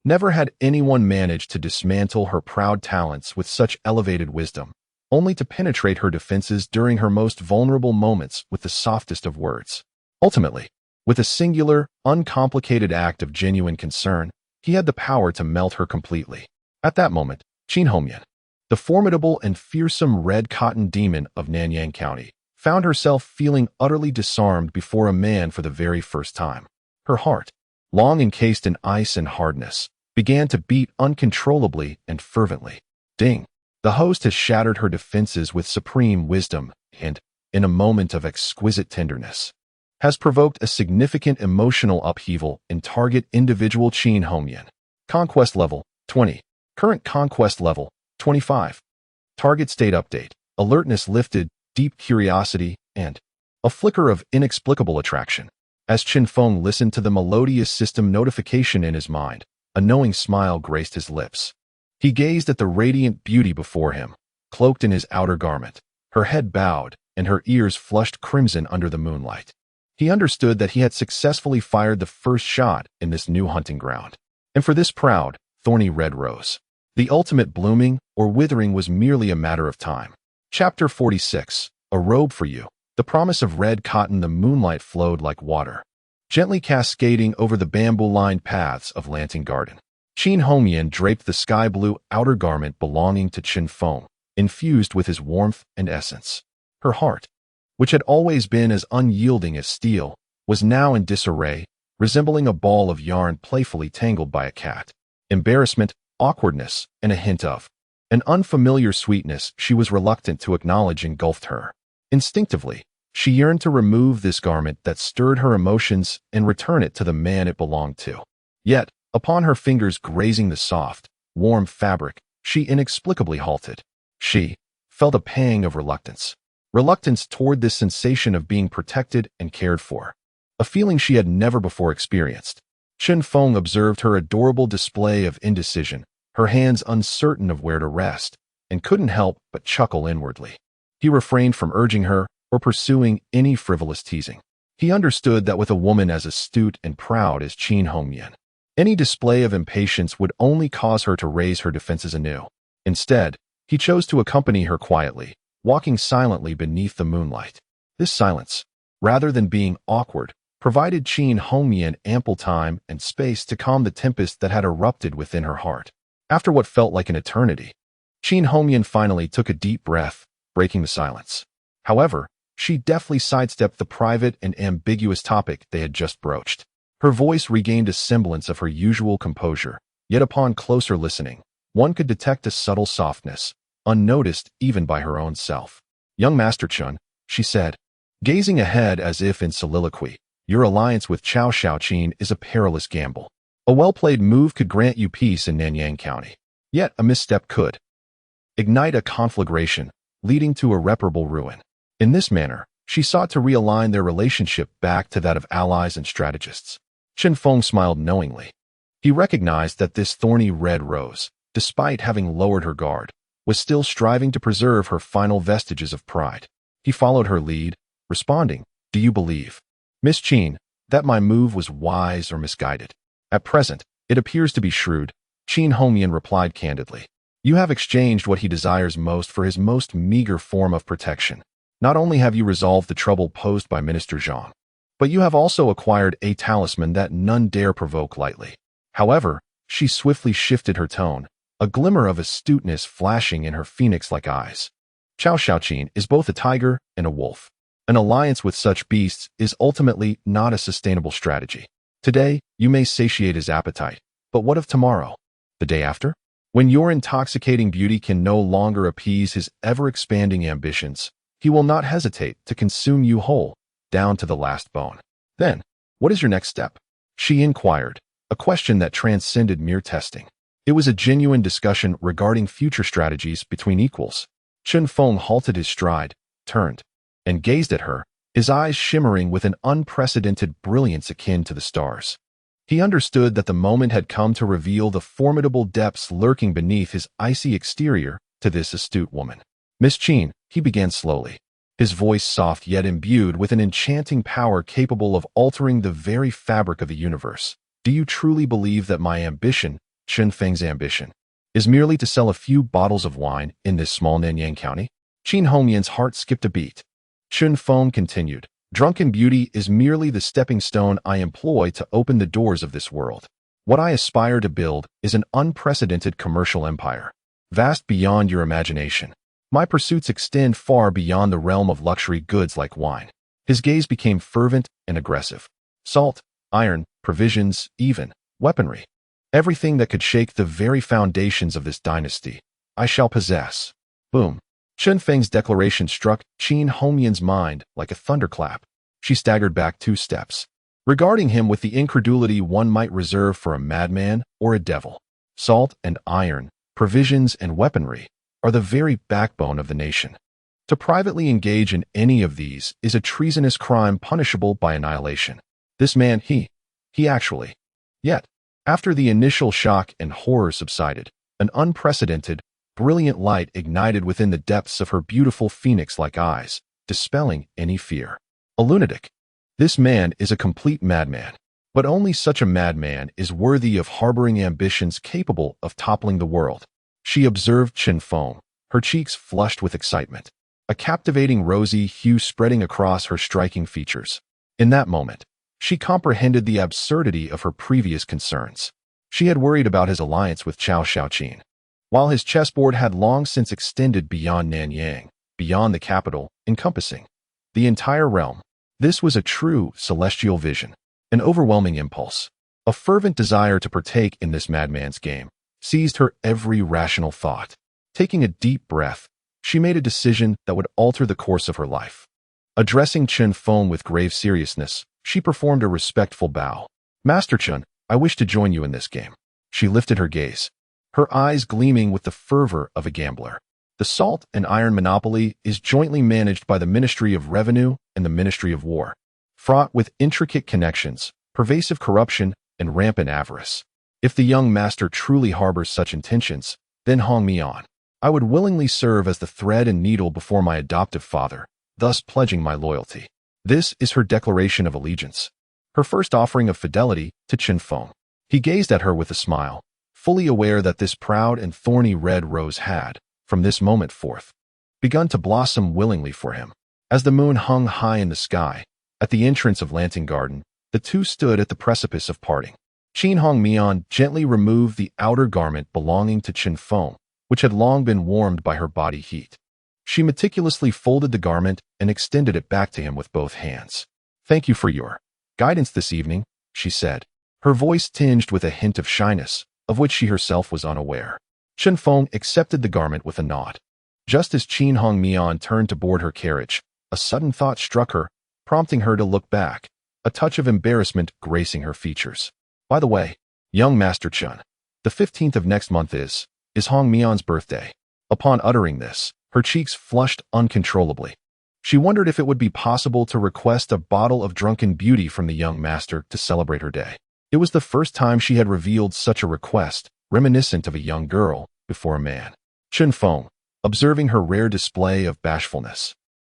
Never had anyone managed to dismantle her proud talents with such elevated wisdom, only to penetrate her defenses during her most vulnerable moments with the softest of words. Ultimately, with a singular, uncomplicated act of genuine concern, he had the power to melt her completely. At that moment, Qin Hongyan, the formidable and fearsome red cotton demon of Nanyang County, found herself feeling utterly disarmed before a man for the very first time. Her heart, long encased in ice and hardness, began to beat uncontrollably and fervently. Ding! The host has shattered her defenses with supreme wisdom and, in a moment of exquisite tenderness, has provoked a significant emotional upheaval in target individual Qin Hongyan. Conquest level 20. Current conquest level 25. Target state update. Alertness lifted, deep curiosity, and a flicker of inexplicable attraction. As Qin Feng listened to the melodious system notification in his mind, a knowing smile graced his lips. He gazed at the radiant beauty before him, cloaked in his outer garment, her head bowed and her ears flushed crimson under the moonlight. He understood that he had successfully fired the first shot in this new hunting ground. And for this proud, thorny red rose, the ultimate blooming or withering was merely a matter of time. Chapter 46. A robe for you. The promise of red cotton. The moonlight flowed like water, gently cascading over the bamboo-lined paths of Lanting Garden. Qin Hongyan draped the sky-blue outer garment belonging to Qin Feng, infused with his warmth and essence. Her heart, which had always been as unyielding as steel, was now in disarray, resembling a ball of yarn playfully tangled by a cat. Embarrassment, awkwardness, and a hint of an unfamiliar sweetness she was reluctant to acknowledge engulfed her. Instinctively, she yearned to remove this garment that stirred her emotions and return it to the man it belonged to. Yet, upon her fingers grazing the soft, warm fabric, she inexplicably halted. She felt a pang of reluctance. Reluctance toward this sensation of being protected and cared for, a feeling she had never before experienced. Qin Feng observed her adorable display of indecision, her hands uncertain of where to rest, and couldn't help but chuckle inwardly. He refrained from urging her or pursuing any frivolous teasing. He understood that with a woman as astute and proud as Qin Hongyan, any display of impatience would only cause her to raise her defenses anew. Instead, he chose to accompany her quietly, walking silently beneath the moonlight. This silence, rather than being awkward, provided Qin Hongyan ample time and space to calm the tempest that had erupted within her heart. After what felt like an eternity, Qin Hongyan finally took a deep breath, breaking the silence. However, she deftly sidestepped the private and ambiguous topic they had just broached. Her voice regained a semblance of her usual composure, yet upon closer listening, one could detect a subtle softness, unnoticed even by her own self. "Young Master Chun," she said, gazing ahead as if in soliloquy, "your alliance with Chao Shaoqin is a perilous gamble. A well-played move could grant you peace in Nanyang County, yet a misstep could ignite a conflagration, leading to irreparable ruin." In this manner, she sought to realign their relationship back to that of allies and strategists. Qin Feng smiled knowingly. He recognized that this thorny red rose, despite having lowered her guard, was still striving to preserve her final vestiges of pride. He followed her lead, responding, "Do you believe, Miss Qin, that my move was wise or misguided?" "At present, it appears to be shrewd," Qin Hongyan replied candidly. "You have exchanged what he desires most for his most meager form of protection. Not only have you resolved the trouble posed by Minister Zhang, but you have also acquired a talisman that none dare provoke lightly." However, she swiftly shifted her tone, a glimmer of astuteness flashing in her phoenix-like eyes. "Chao Shaoqin is both a tiger and a wolf. An alliance with such beasts is ultimately not a sustainable strategy. Today, you may satiate his appetite, but what of tomorrow? The day after? When your intoxicating beauty can no longer appease his ever-expanding ambitions, he will not hesitate to consume you whole, down to the last bone. Then, what is your next step?" she inquired, a question that transcended mere testing. It was a genuine discussion regarding future strategies between equals. Qin Feng halted his stride, turned, and gazed at her, his eyes shimmering with an unprecedented brilliance akin to the stars. He understood that the moment had come to reveal the formidable depths lurking beneath his icy exterior to this astute woman. "Miss Qin," he began slowly, his voice soft yet imbued with an enchanting power capable of altering the very fabric of the universe. "Do you truly believe that my ambition, Chen Feng's ambition, is merely to sell a few bottles of wine in this small Nanyang County?" Qin Hongyan's heart skipped a beat. Chen Feng continued, "Drunken beauty is merely the stepping stone I employ to open the doors of this world. What I aspire to build is an unprecedented commercial empire, vast beyond your imagination. My pursuits extend far beyond the realm of luxury goods like wine." His gaze became fervent and aggressive. "Salt, iron, provisions, even weaponry. Everything that could shake the very foundations of this dynasty, I shall possess." Boom. Chen Feng's declaration struck Qin Hongyan's mind like a thunderclap. She staggered back 2 steps, regarding him with the incredulity one might reserve for a madman or a devil. Salt and iron, provisions and weaponry are the very backbone of the nation. To privately engage in any of these is a treasonous crime punishable by annihilation. This man, he actually. Yet, after the initial shock and horror subsided, an unprecedented, brilliant light ignited within the depths of her beautiful phoenix-like eyes, dispelling any fear. A lunatic. This man is a complete madman. But only such a madman is worthy of harboring ambitions capable of toppling the world. She observed Chen Feng, her cheeks flushed with excitement, a captivating rosy hue spreading across her striking features. In that moment, she comprehended the absurdity of her previous concerns. She had worried about his alliance with Chao Shaoqin, while his chessboard had long since extended beyond Nanyang, beyond the capital, encompassing the entire realm. This was a true celestial vision, an overwhelming impulse, a fervent desire to partake in this madman's game, seized her every rational thought. Taking a deep breath, she made a decision that would alter the course of her life. Addressing Chen Feng with grave seriousness, she performed a respectful bow. "Master Chen, I wish to join you in this game." She lifted her gaze, her eyes gleaming with the fervor of a gambler. The salt and iron monopoly is jointly managed by the Ministry of Revenue and the Ministry of War, fraught with intricate connections, pervasive corruption, and rampant avarice. If the young master truly harbors such intentions, then Hong Mian, I would willingly serve as the thread and needle before my adoptive father, thus pledging my loyalty. This is her declaration of allegiance, her first offering of fidelity to Chen Feng. He gazed at her with a smile, fully aware that this proud and thorny red rose had, from this moment forth, begun to blossom willingly for him. As the moon hung high in the sky, at the entrance of Lanting Garden, the two stood at the precipice of parting. Qin Hongmian gently removed the outer garment belonging to Chen Feng, which had long been warmed by her body heat. She meticulously folded the garment and extended it back to him with both hands. "Thank you for your guidance this evening," she said, her voice tinged with a hint of shyness, of which she herself was unaware. Chen Feng accepted the garment with a nod. Just as Qin Hongmian turned to board her carriage, a sudden thought struck her, prompting her to look back, a touch of embarrassment gracing her features. "By the way, young Master Chen, the 15th of next month is Hongmian's birthday." Upon uttering this, her cheeks flushed uncontrollably. She wondered if it would be possible to request a bottle of drunken beauty from the young master to celebrate her day. It was the first time she had revealed such a request, reminiscent of a young girl, before a man. Chen Feng, observing her rare display of bashfulness,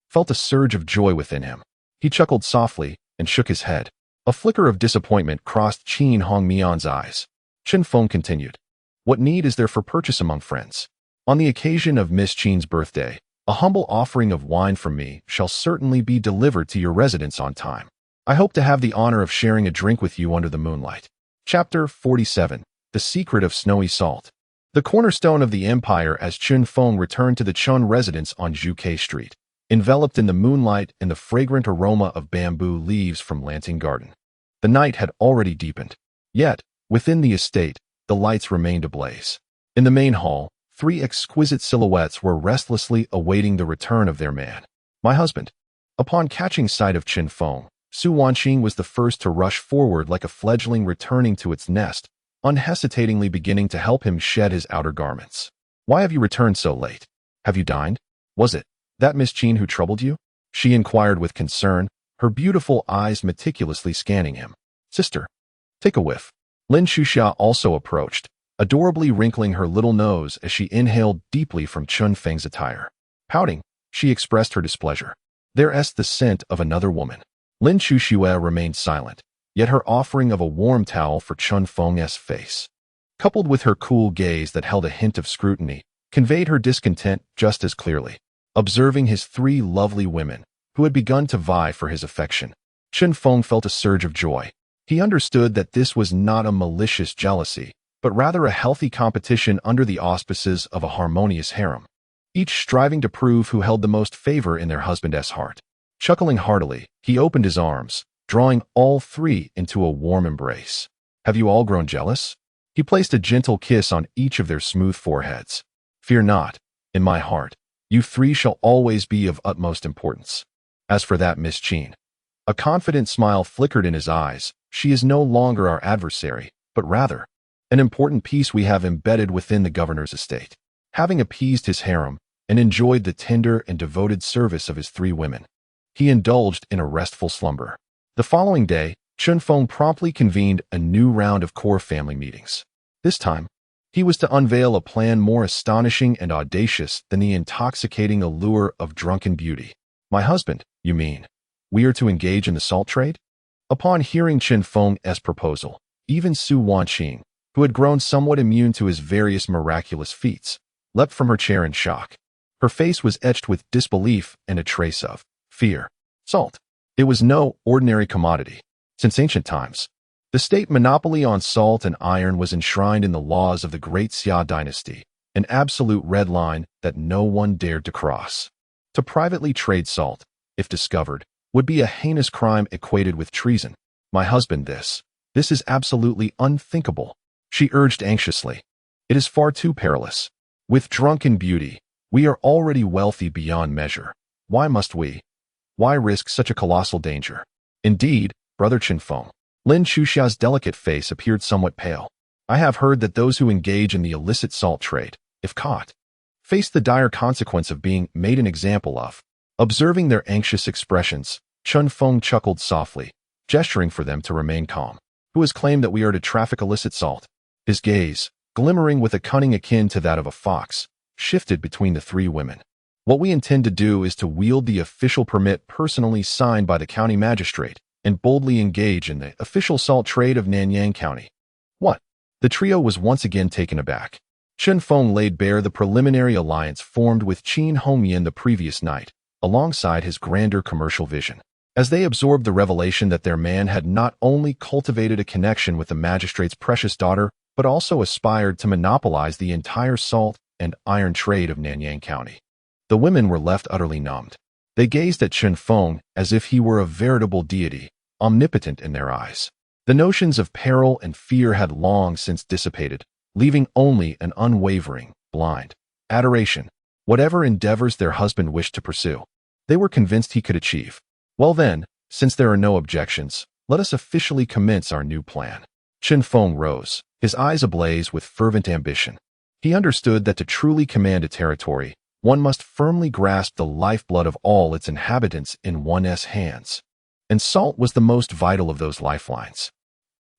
felt a surge of joy within him. He chuckled softly and shook his head. A flicker of disappointment crossed Qin Hongmian's eyes. Chen Feng continued, "What need is there for purchase among friends? On the occasion of Miss Qin's birthday, a humble offering of wine from me shall certainly be delivered to your residence on time. I hope to have the honor of sharing a drink with you under the moonlight." Chapter 47. The Secret of Snowy Salt. The cornerstone of the empire as Chen Feng returned to the Chun residence on Zhuke Street, enveloped in the moonlight and the fragrant aroma of bamboo leaves from Lanting Garden. The night had already deepened. Yet, within the estate, the lights remained ablaze. In the main hall, 3 exquisite silhouettes were restlessly awaiting the return of their man. "My husband." Upon catching sight of Chen Feng, Su Wanqing was the first to rush forward like a fledgling returning to its nest, unhesitatingly beginning to help him shed his outer garments. "Why have you returned so late? Have you dined? Was it that Miss Qin who troubled you?" She inquired with concern, her beautiful eyes meticulously scanning him. Sister, take a whiff. Lin Shuxia also approached, adorably wrinkling her little nose as she inhaled deeply from Chun Feng's attire. Pouting, she expressed her displeasure. There's the scent of another woman. Lin Shuxia remained silent, yet her offering of a warm towel for Chun Feng's face, coupled with her cool gaze that held a hint of scrutiny, conveyed her discontent just as clearly. Observing his three lovely women, who had begun to vie for his affection, Chun Feng felt a surge of joy. He understood that this was not a malicious jealousy, but rather a healthy competition under the auspices of a harmonious harem, each striving to prove who held the most favor in their husband's heart. Chuckling heartily, he opened his arms, drawing all three into a warm embrace. Have you all grown jealous? He placed a gentle kiss on each of their smooth foreheads. Fear not, in my heart, you three shall always be of utmost importance. As for that Miss Qin, a confident smile flickered in his eyes. She is no longer our adversary, but rather an important piece we have embedded within the governor's estate. Having appeased his harem and enjoyed the tender and devoted service of his three women, he indulged in a restful slumber. The following day, Chun Feng promptly convened a new round of core family meetings. This time, he was to unveil a plan more astonishing and audacious than the intoxicating allure of drunken beauty. My husband, you mean? We are to engage in the salt trade? Upon hearing Chun Feng's proposal, even Su Wanqing, who had grown somewhat immune to his various miraculous feats, leapt from her chair in shock. Her face was etched with disbelief and a trace of fear. Salt. It was no ordinary commodity. Since ancient times, the state monopoly on salt and iron was enshrined in the laws of the Great Xia dynasty, an absolute red line that no one dared to cross. To privately trade salt, if discovered, would be a heinous crime equated with treason. My husband, this is absolutely unthinkable, she urged anxiously. It is far too perilous. With drunken beauty, we are already wealthy beyond measure. Why must we? Why risk such a colossal danger? Indeed, Brother Chun Feng. Lin Shuxia's delicate face appeared somewhat pale. I have heard that those who engage in the illicit salt trade, if caught, face the dire consequence of being made an example of. Observing their anxious expressions, Chun Feng chuckled softly, gesturing for them to remain calm. Who has claimed that we are to traffic illicit salt? His gaze, glimmering with a cunning akin to that of a fox, shifted between the three women. What we intend to do is to wield the official permit personally signed by the county magistrate and boldly engage in the official salt trade of Nanyang County. What? The trio was once again taken aback. Chun Feng laid bare the preliminary alliance formed with Qin Hongyan the previous night, alongside his grander commercial vision. As they absorbed the revelation that their man had not only cultivated a connection with the magistrate's precious daughter, but also aspired to monopolize the entire salt and iron trade of Nanyang County. The women were left utterly numbed. They gazed at Chun Feng as if he were a veritable deity, omnipotent in their eyes. The notions of peril and fear had long since dissipated, leaving only an unwavering, blind adoration. Whatever endeavors their husband wished to pursue, they were convinced he could achieve. Well then, since there are no objections, let us officially commence our new plan. Chun Feng rose, his eyes ablaze with fervent ambition. He understood that to truly command a territory, one must firmly grasp the lifeblood of all its inhabitants in one's hands. And salt was the most vital of those lifelines.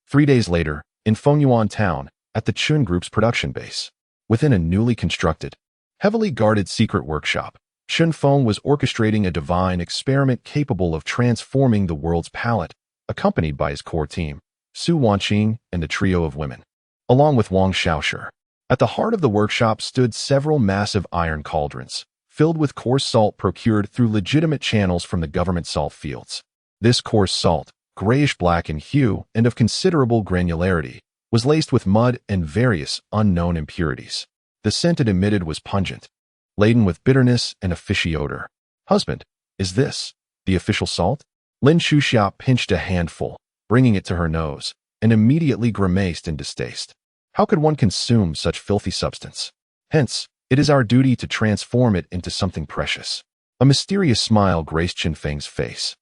3 days later, in Fengyuan town, at the Chun Group's production base, within a newly constructed, heavily guarded secret workshop, Chun Feng was orchestrating a divine experiment capable of transforming the world's palate, accompanied by his core team, Su Wanqing and the trio of women, along with Wang Xiaoshi. At the heart of the workshop stood several massive iron cauldrons, filled with coarse salt procured through legitimate channels from the government salt fields. This coarse salt, grayish-black in hue and of considerable granularity, was laced with mud and various unknown impurities. The scent it emitted was pungent, laden with bitterness and a fishy odor. Husband, is this the official salt? Lin Shuxia pinched a handful, bringing it to her nose, and immediately grimaced in distaste. How could one consume such filthy substance? Hence, it is our duty to transform it into something precious. A mysterious smile graced Chun Feng's face.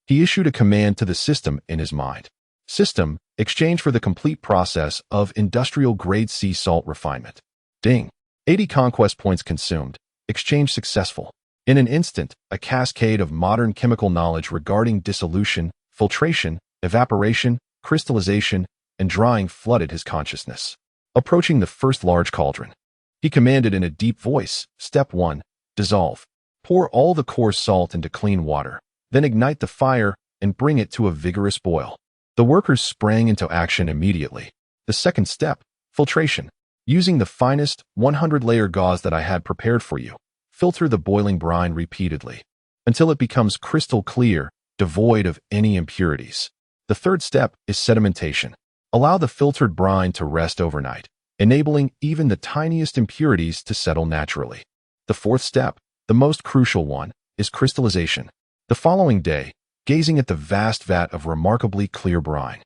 He issued a command to the system in his mind. System, exchange for the complete process of industrial-grade sea salt refinement. Ding. 80 conquest points consumed. Exchange successful. In an instant, a cascade of modern chemical knowledge regarding dissolution, filtration, evaporation, crystallization, and drying flooded his consciousness. Approaching the first large cauldron, he commanded in a deep voice, Step 1. Dissolve. Pour all the coarse salt into clean water, then ignite the fire and bring it to a vigorous boil. The workers sprang into action immediately. The second step, filtration. Using the finest 100-layer gauze that I had prepared for you, filter the boiling brine repeatedly until it becomes crystal clear, devoid of any impurities. The third step is sedimentation. Allow the filtered brine to rest overnight, enabling even the tiniest impurities to settle naturally. The fourth step, the most crucial one, is crystallization. The following day, gazing at the vast vat of remarkably clear brine,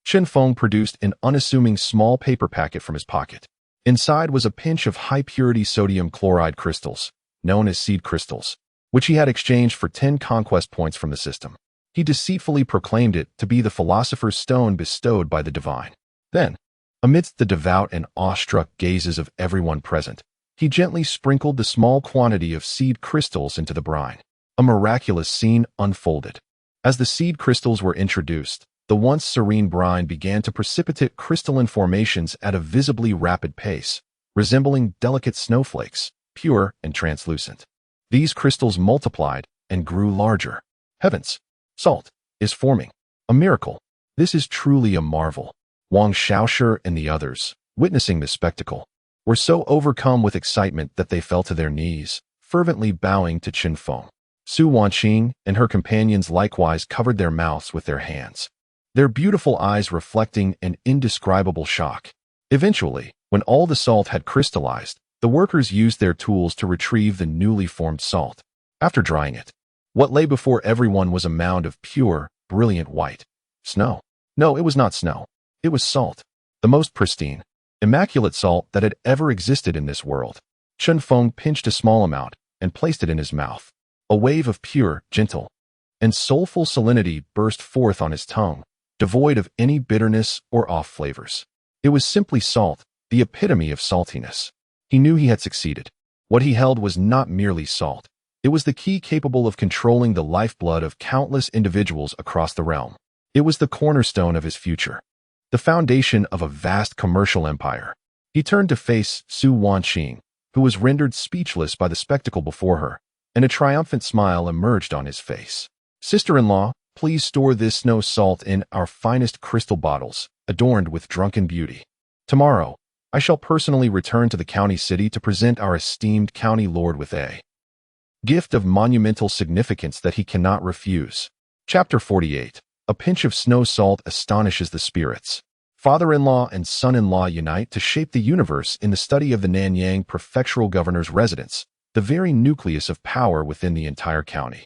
Chen Feng produced an unassuming small paper packet from his pocket. Inside was a pinch of high-purity sodium chloride crystals, known as seed crystals, which he had exchanged for 10 conquest points from the system. He deceitfully proclaimed it to be the philosopher's stone bestowed by the divine. Then, amidst the devout and awestruck gazes of everyone present, he gently sprinkled the small quantity of seed crystals into the brine. A miraculous scene unfolded. As the seed crystals were introduced, the once serene brine began to precipitate crystalline formations at a visibly rapid pace, resembling delicate snowflakes, pure and translucent. These crystals multiplied and grew larger. Heavens! Salt is forming. A miracle. This is truly a marvel. Wang Xiaoshi and the others, witnessing this spectacle, were so overcome with excitement that they fell to their knees, fervently bowing to Chen Feng. Su Wanqing and her companions likewise covered their mouths with their hands, their beautiful eyes reflecting an indescribable shock. Eventually, when all the salt had crystallized, the workers used their tools to retrieve the newly formed salt. After drying it, what lay before everyone was a mound of pure, brilliant white snow. No, it was not snow. It was salt. The most pristine, immaculate salt that had ever existed in this world. Chen Feng pinched a small amount and placed it in his mouth. A wave of pure, gentle, and soulful salinity burst forth on his tongue, devoid of any bitterness or off flavors. It was simply salt, the epitome of saltiness. He knew he had succeeded. What he held was not merely salt. It was the key capable of controlling the lifeblood of countless individuals across the realm. It was the cornerstone of his future, the foundation of a vast commercial empire. He turned to face Su Wanqing, who was rendered speechless by the spectacle before her, and a triumphant smile emerged on his face. Sister-in-law, please store this snow salt in our finest crystal bottles, adorned with drunken beauty. Tomorrow, I shall personally return to the county city to present our esteemed county lord with a gift of monumental significance that he cannot refuse. Chapter 48. A pinch of snow salt astonishes the spirits. Father-in-law and son-in-law unite to shape the universe in the study of the Nanyang prefectural governor's residence, the very nucleus of power within the entire county.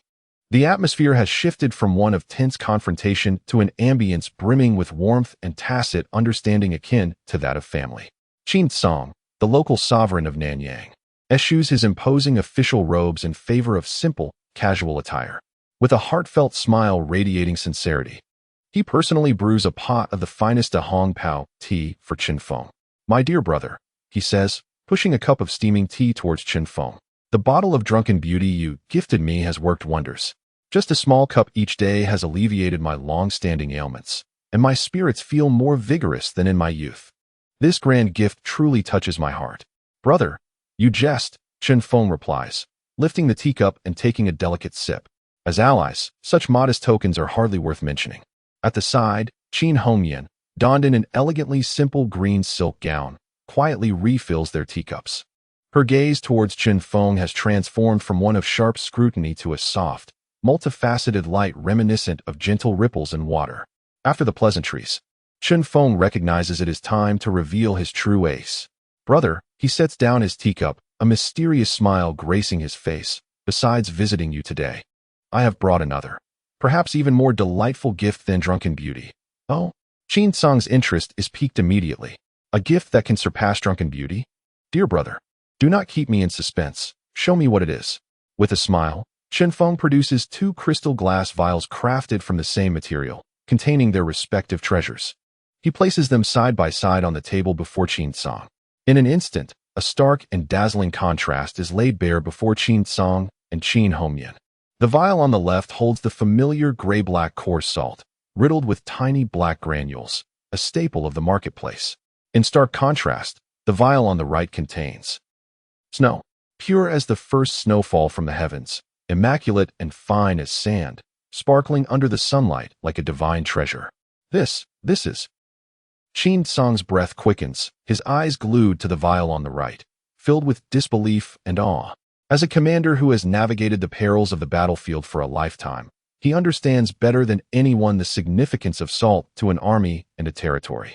The atmosphere has shifted from one of tense confrontation to an ambience brimming with warmth and tacit understanding akin to that of family. Qin Song, the local sovereign of Nanyang, eschews his imposing official robes in favor of simple, casual attire. With a heartfelt smile radiating sincerity, he personally brews a pot of the finest Ahong Pao tea for Chen Feng. My dear brother, he says, pushing a cup of steaming tea towards Chen Feng. The bottle of drunken beauty you gifted me has worked wonders. Just a small cup each day has alleviated my long-standing ailments, and my spirits feel more vigorous than in my youth. This grand gift truly touches my heart. Brother, you jest, Chen Feng replies, lifting the teacup and taking a delicate sip. As allies, such modest tokens are hardly worth mentioning. At the side, Qin Hongyan, donned in an elegantly simple green silk gown, quietly refills their teacups. Her gaze towards Chen Feng has transformed from one of sharp scrutiny to a soft, multifaceted light reminiscent of gentle ripples in water. After the pleasantries, Chen Feng recognizes it is time to reveal his true ace. Brother, he sets down his teacup, a mysterious smile gracing his face. Besides visiting you today, I have brought another, perhaps even more delightful gift than drunken beauty. Oh? Qin Song's interest is piqued immediately. A gift that can surpass drunken beauty? Dear brother, do not keep me in suspense. Show me what it is. With a smile, Chen Feng produces 2 crystal glass vials crafted from the same material, containing their respective treasures. He places them side by side on the table before Qin Song. In an instant, a stark and dazzling contrast is laid bare before Qin Song, and Qin Hongyan. The vial on the left holds the familiar gray-black coarse salt, riddled with tiny black granules, a staple of the marketplace. In stark contrast, the vial on the right contains snow, pure as the first snowfall from the heavens, immaculate and fine as sand, sparkling under the sunlight like a divine treasure. This is. Qin Song's breath quickens, his eyes glued to the vial on the right, filled with disbelief and awe. As a commander who has navigated the perils of the battlefield for a lifetime, he understands better than anyone the significance of salt to an army and a territory.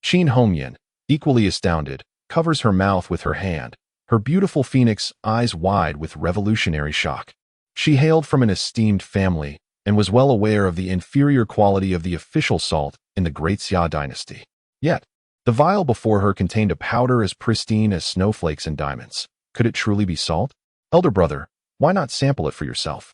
Qin Hongyan, equally astounded, covers her mouth with her hand, her beautiful phoenix eyes wide with revolutionary shock. She hailed from an esteemed family and was well aware of the inferior quality of the official salt in the Great Xia dynasty. Yet, the vial before her contained a powder as pristine as snowflakes and diamonds. Could it truly be salt? Elder brother, why not sample it for yourself?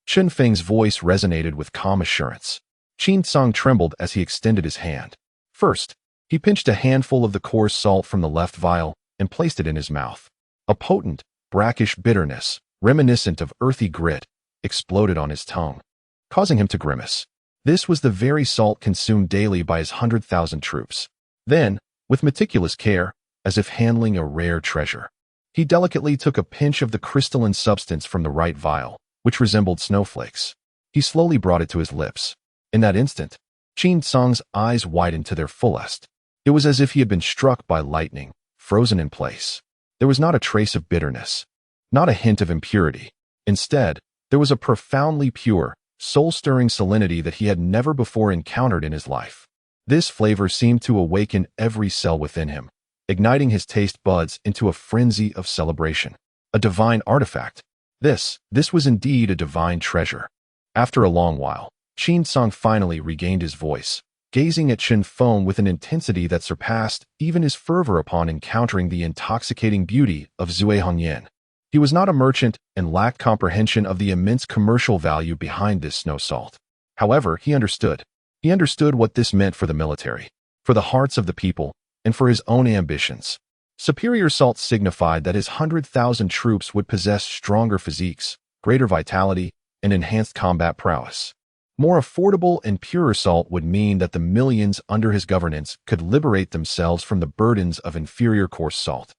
Chen Feng's voice resonated with calm assurance. Qin Song trembled as he extended his hand. First, he pinched a handful of the coarse salt from the left vial and placed it in his mouth. A potent, brackish bitterness, reminiscent of earthy grit, exploded on his tongue, causing him to grimace. This was the very salt consumed daily by his 100,000 troops. Then, with meticulous care, as if handling a rare treasure, he delicately took a pinch of the crystalline substance from the right vial, which resembled snowflakes. He slowly brought it to his lips. In that instant, Qin Song's eyes widened to their fullest. It was as if he had been struck by lightning, frozen in place. There was not a trace of bitterness, not a hint of impurity. Instead, there was a profoundly pure, soul-stirring salinity that he had never before encountered in his life. This flavor seemed to awaken every cell within him, igniting his taste buds into a frenzy of celebration. A divine artifact. This was indeed a divine treasure. After a long while, Qin Song finally regained his voice, gazing at Chen Feng with an intensity that surpassed even his fervor upon encountering the intoxicating beauty of Zui Hongyan. He was not a merchant and lacked comprehension of the immense commercial value behind this snow salt. However, he understood. He understood what this meant for the military, for the hearts of the people, and for his own ambitions. Superior salt signified that his 100,000 troops would possess stronger physiques, greater vitality, and enhanced combat prowess. More affordable and purer salt would mean that the millions under his governance could liberate themselves from the burdens of inferior coarse salt,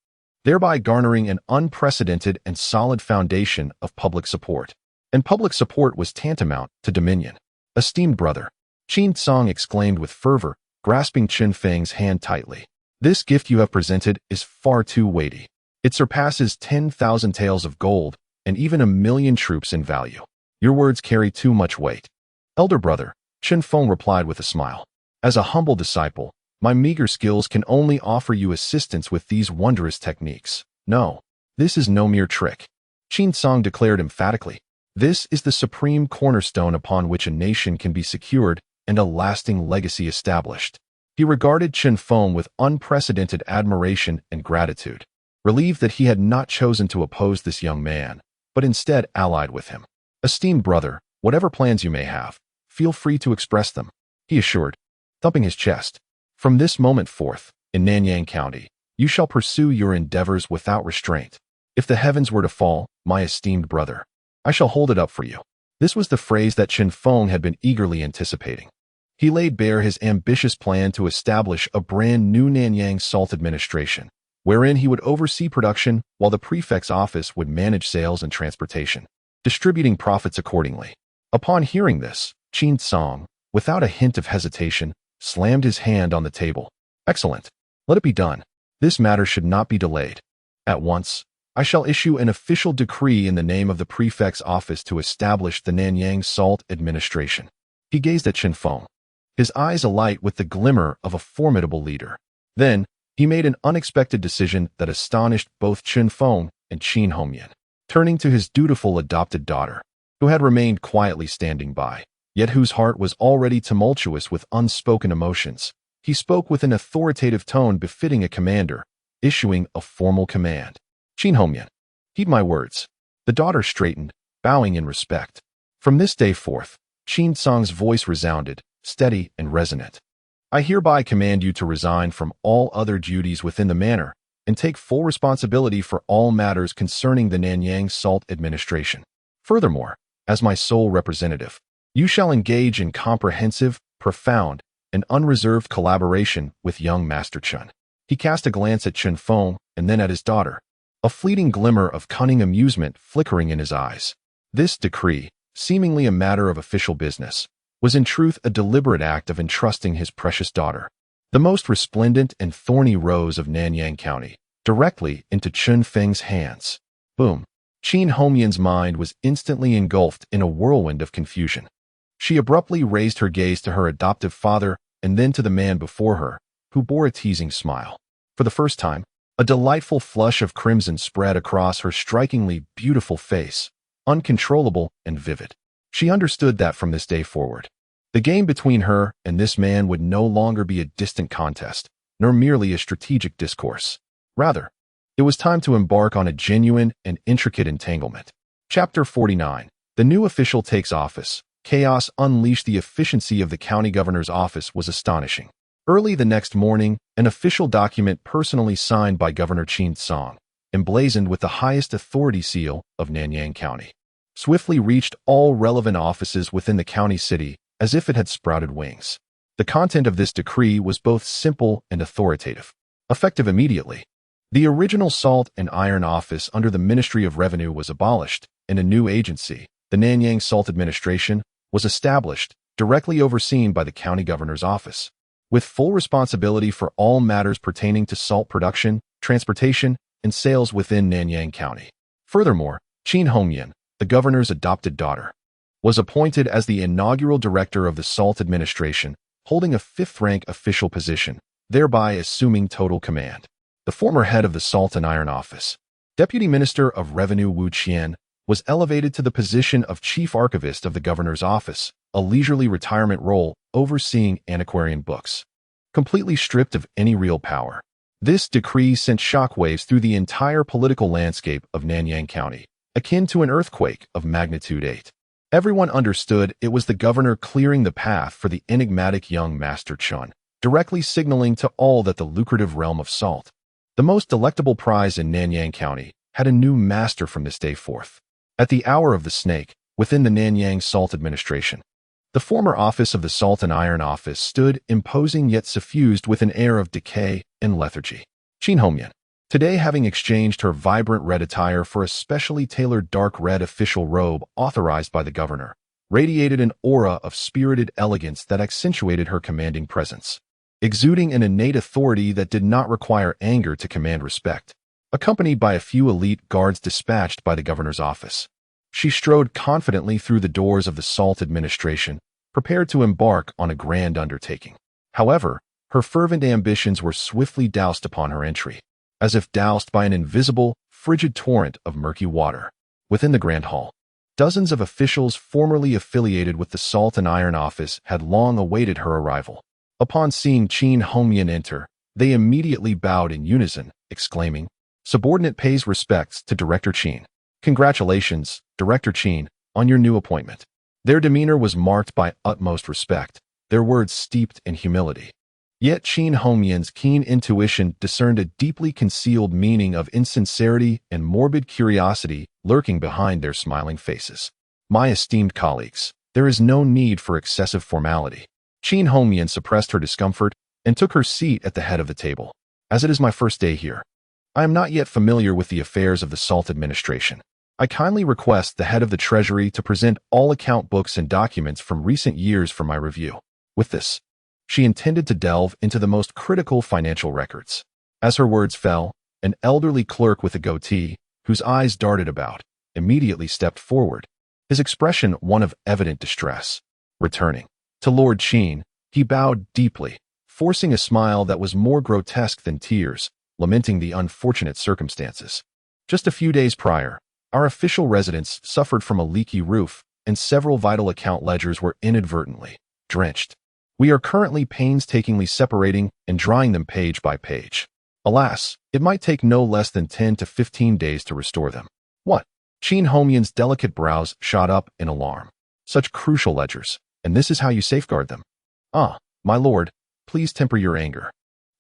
thereby garnering an unprecedented and solid foundation of public support. And public support was tantamount to dominion. Esteemed brother, Qin Song exclaimed with fervor, grasping Chen Feng's hand tightly. This gift you have presented is far too weighty. It surpasses 10,000 taels of gold and even 1,000,000 troops in value. Your words carry too much weight. Elder brother, Chen Feng replied with a smile. As a humble disciple, my meager skills can only offer you assistance with these wondrous techniques. No, this is no mere trick. Qin Song declared emphatically. This is the supreme cornerstone upon which a nation can be secured and a lasting legacy established. He regarded Chen Feng with unprecedented admiration and gratitude, relieved that he had not chosen to oppose this young man, but instead allied with him. Esteemed brother, whatever plans you may have, feel free to express them, he assured, thumping his chest. From this moment forth, in Nanyang County, you shall pursue your endeavors without restraint. If the heavens were to fall, my esteemed brother, I shall hold it up for you. This was the phrase that Chen Feng had been eagerly anticipating. He laid bare his ambitious plan to establish a brand new Nanyang Salt Administration, wherein he would oversee production while the prefect's office would manage sales and transportation, distributing profits accordingly. Upon hearing this, Qin Song, without a hint of hesitation, slammed his hand on the table. Excellent. Let it be done. This matter should not be delayed. At once, I shall issue an official decree in the name of the prefect's office to establish the Nanyang Salt Administration. He gazed at Chen Feng, his eyes alight with the glimmer of a formidable leader. Then, he made an unexpected decision that astonished both Chen Feng and Qin Hongyan. Turning to his dutiful adopted daughter, who had remained quietly standing by, yet whose heart was already tumultuous with unspoken emotions, he spoke with an authoritative tone befitting a commander, issuing a formal command. Qin Hongyan, heed my words. The daughter straightened, bowing in respect. From this day forth, Qin Song's voice resounded, steady and resonant. I hereby command you to resign from all other duties within the manor and take full responsibility for all matters concerning the Nanyang Salt Administration. Furthermore, as my sole representative, you shall engage in comprehensive, profound, and unreserved collaboration with young Master Chun. He cast a glance at Chun Feng and then at his daughter, a fleeting glimmer of cunning amusement flickering in his eyes. This decree, seemingly a matter of official business, was in truth a deliberate act of entrusting his precious daughter, the most resplendent and thorny rose of Nanyang County, directly into Chun Feng's hands. Boom! Qin Hongyan's mind was instantly engulfed in a whirlwind of confusion. She abruptly raised her gaze to her adoptive father and then to the man before her, who bore a teasing smile. For the first time, a delightful flush of crimson spread across her strikingly beautiful face, uncontrollable and vivid. She understood that from this day forward, the game between her and this man would no longer be a distant contest, nor merely a strategic discourse. Rather, it was time to embark on a genuine and intricate entanglement. Chapter 49. The new official takes office. Chaos unleashed. The efficiency of the county governor's office was astonishing. Early the next morning, an official document personally signed by Governor Qin Song, emblazoned with the highest authority seal of Nanyang County, swiftly reached all relevant offices within the county city as if it had sprouted wings. The content of this decree was both simple and authoritative, effective immediately. The original Salt and Iron Office under the Ministry of Revenue was abolished, and a new agency, the Nanyang Salt Administration, was established, directly overseen by the county governor's office, with full responsibility for all matters pertaining to salt production, transportation, and sales within Nanyang County. Furthermore, Qin Hongyan, the governor's adopted daughter, was appointed as the inaugural director of the Salt Administration, holding a fifth-rank official position, thereby assuming total command. The former head of the Salt and Iron Office, Deputy Minister of Revenue Wu Qian, was elevated to the position of Chief Archivist of the Governor's Office, a leisurely retirement role overseeing antiquarian books. Completely stripped of any real power, this decree sent shockwaves through the entire political landscape of Nanyang County, akin to an earthquake of magnitude 8. Everyone understood it was the governor clearing the path for the enigmatic young Master Chun, directly signaling to all that the lucrative realm of salt, the most delectable prize in Nanyang County, had a new master from this day forth. At the hour of the snake, within the Nanyang Salt Administration, the former office of the Salt and Iron Office stood imposing yet suffused with an air of decay and lethargy. Qin Hongyan, today having exchanged her vibrant red attire for a specially tailored dark red official robe authorized by the governor, radiated an aura of spirited elegance that accentuated her commanding presence, exuding an innate authority that did not require anger to command respect. Accompanied by a few elite guards dispatched by the governor's office, she strode confidently through the doors of the Salt Administration, prepared to embark on a grand undertaking. However, her fervent ambitions were swiftly doused upon her entry, as if doused by an invisible, frigid torrent of murky water. Within the Grand Hall, dozens of officials formerly affiliated with the Salt and Iron Office had long awaited her arrival. Upon seeing Qin Hongyan enter, they immediately bowed in unison, exclaiming, "Subordinate pays respects to Director Qin. Congratulations, Director Qin, on your new appointment." Their demeanor was marked by utmost respect, their words steeped in humility. Yet Qin Hongyan's keen intuition discerned a deeply concealed meaning of insincerity and morbid curiosity lurking behind their smiling faces. "My esteemed colleagues, there is no need for excessive formality." Qin Hongyan suppressed her discomfort and took her seat at the head of the table. "As it is my first day here, I am not yet familiar with the affairs of the Salt Administration. I kindly request the head of the Treasury to present all account books and documents from recent years for my review." With this, she intended to delve into the most critical financial records. As her words fell, an elderly clerk with a goatee, whose eyes darted about, immediately stepped forward, his expression one of evident distress. Returning to Lord Qin, he bowed deeply, forcing a smile that was more grotesque than tears, lamenting the unfortunate circumstances. Just a few days prior, our official residence suffered from a leaky roof, and several vital account ledgers were inadvertently drenched. We are currently painstakingly separating and drying them page by page. Alas, it might take no less than 10 to 15 days to restore them. What? Qin Hongyan's delicate brows shot up in alarm. Such crucial ledgers, and this is how you safeguard them? Ah, my lord, please temper your anger.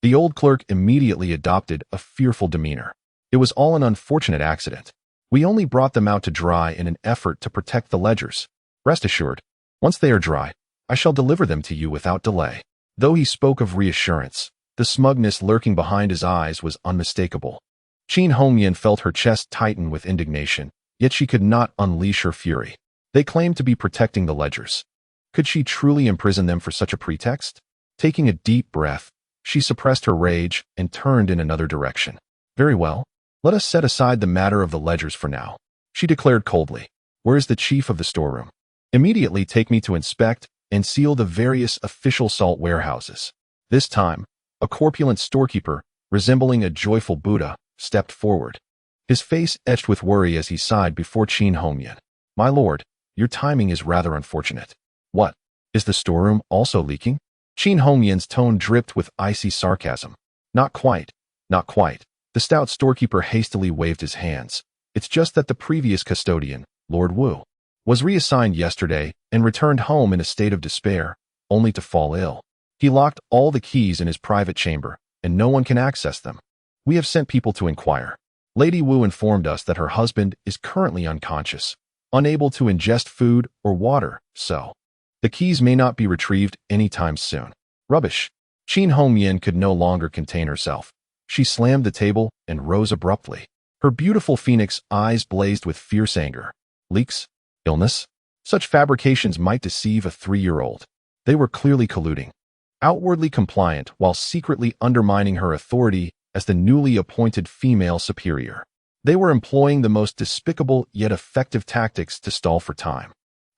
The old clerk immediately adopted a fearful demeanor. It was all an unfortunate accident. We only brought them out to dry in an effort to protect the ledgers. Rest assured, once they are dry, I shall deliver them to you without delay." Though he spoke of reassurance, the smugness lurking behind his eyes was unmistakable. Qin Hongyan felt her chest tighten with indignation, yet she could not unleash her fury. They claimed to be protecting the ledgers. Could she truly imprison them for such a pretext? Taking a deep breath, she suppressed her rage and turned in another direction. "Very well. Let us set aside the matter of the ledgers for now," she declared coldly. "Where is the chief of the storeroom? Immediately take me to inspect and seal the various official salt warehouses." This time, a corpulent storekeeper, resembling a joyful Buddha, stepped forward. His face etched with worry as he sighed before Qin Hongyan. "My lord, your timing is rather unfortunate." "What? Is the storeroom also leaking?" Qin Hongyan's tone dripped with icy sarcasm. Not quite. Not quite." The stout storekeeper hastily waved his hands. "It's just that the previous custodian, Lord Wu, was reassigned yesterday and returned home in a state of despair, only to fall ill. He locked all the keys in his private chamber, and no one can access them. We have sent people to inquire. Lady Wu informed us that her husband is currently unconscious, unable to ingest food or water, so the keys may not be retrieved anytime soon." Rubbish. Qin Hongyan could no longer contain herself. She slammed the table and rose abruptly. Her beautiful phoenix eyes blazed with fierce anger. Leaks? Illness? Such fabrications might deceive a 3-year-old. They were clearly colluding. Outwardly compliant while secretly undermining her authority as the newly appointed female superior. They were employing the most despicable yet effective tactics to stall for time,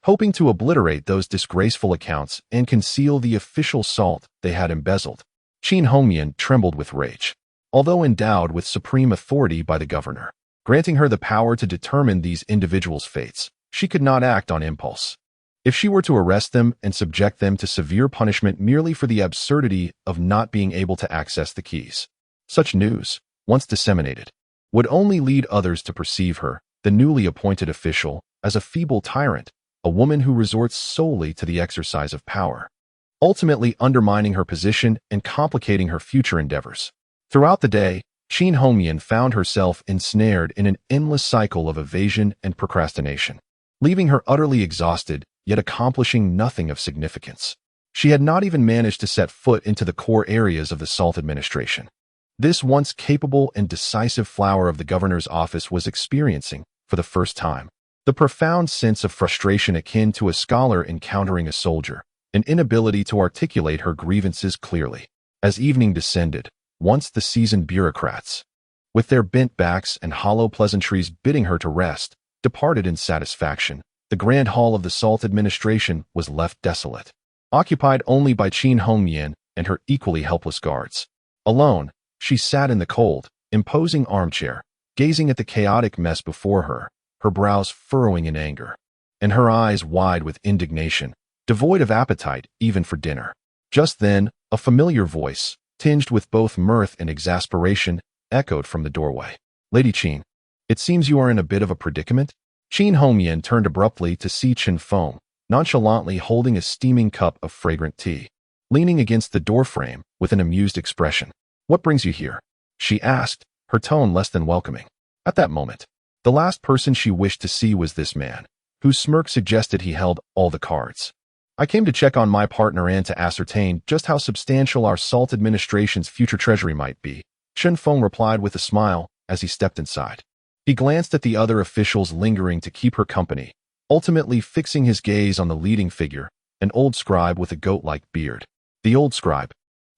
hoping to obliterate those disgraceful accounts and conceal the official salt they had embezzled. Qin Hongyan trembled with rage. Although endowed with supreme authority by the governor, granting her the power to determine these individuals' fates, she could not act on impulse. If she were to arrest them and subject them to severe punishment merely for the absurdity of not being able to access the keys, such news, once disseminated, would only lead others to perceive her, the newly appointed official, as a feeble tyrant, a woman who resorts solely to the exercise of power, ultimately undermining her position and complicating her future endeavors. Throughout the day, Qin Hongyan found herself ensnared in an endless cycle of evasion and procrastination, leaving her utterly exhausted, yet accomplishing nothing of significance. She had not even managed to set foot into the core areas of the Salt Administration. This once capable and decisive flower of the governor's office was experiencing, for the first time, the profound sense of frustration akin to a scholar encountering a soldier, an inability to articulate her grievances clearly. As evening descended, once the seasoned bureaucrats, with their bent backs and hollow pleasantries bidding her to rest, departed in satisfaction, the grand hall of the Salt Administration was left desolate, occupied only by Qin Hongyan and her equally helpless guards. Alone, she sat in the cold, imposing armchair, gazing at the chaotic mess before her, her brows furrowing in anger, and her eyes wide with indignation, devoid of appetite even for dinner. Just then, a familiar voice, tinged with both mirth and exasperation, echoed from the doorway. "Lady Qin, it seems you are in a bit of a predicament?" Qin Hongyan turned abruptly to see Chen Feng, nonchalantly holding a steaming cup of fragrant tea, leaning against the doorframe with an amused expression. "What brings you here?" she asked, her tone less than welcoming. At that moment, the last person she wished to see was this man, whose smirk suggested he held all the cards. "I came to check on my partner and to ascertain just how substantial our Salt Administration's future treasury might be," Chen Feng replied with a smile as he stepped inside. He glanced at the other officials lingering to keep her company, ultimately fixing his gaze on the leading figure, an old scribe with a goat-like beard. The old scribe,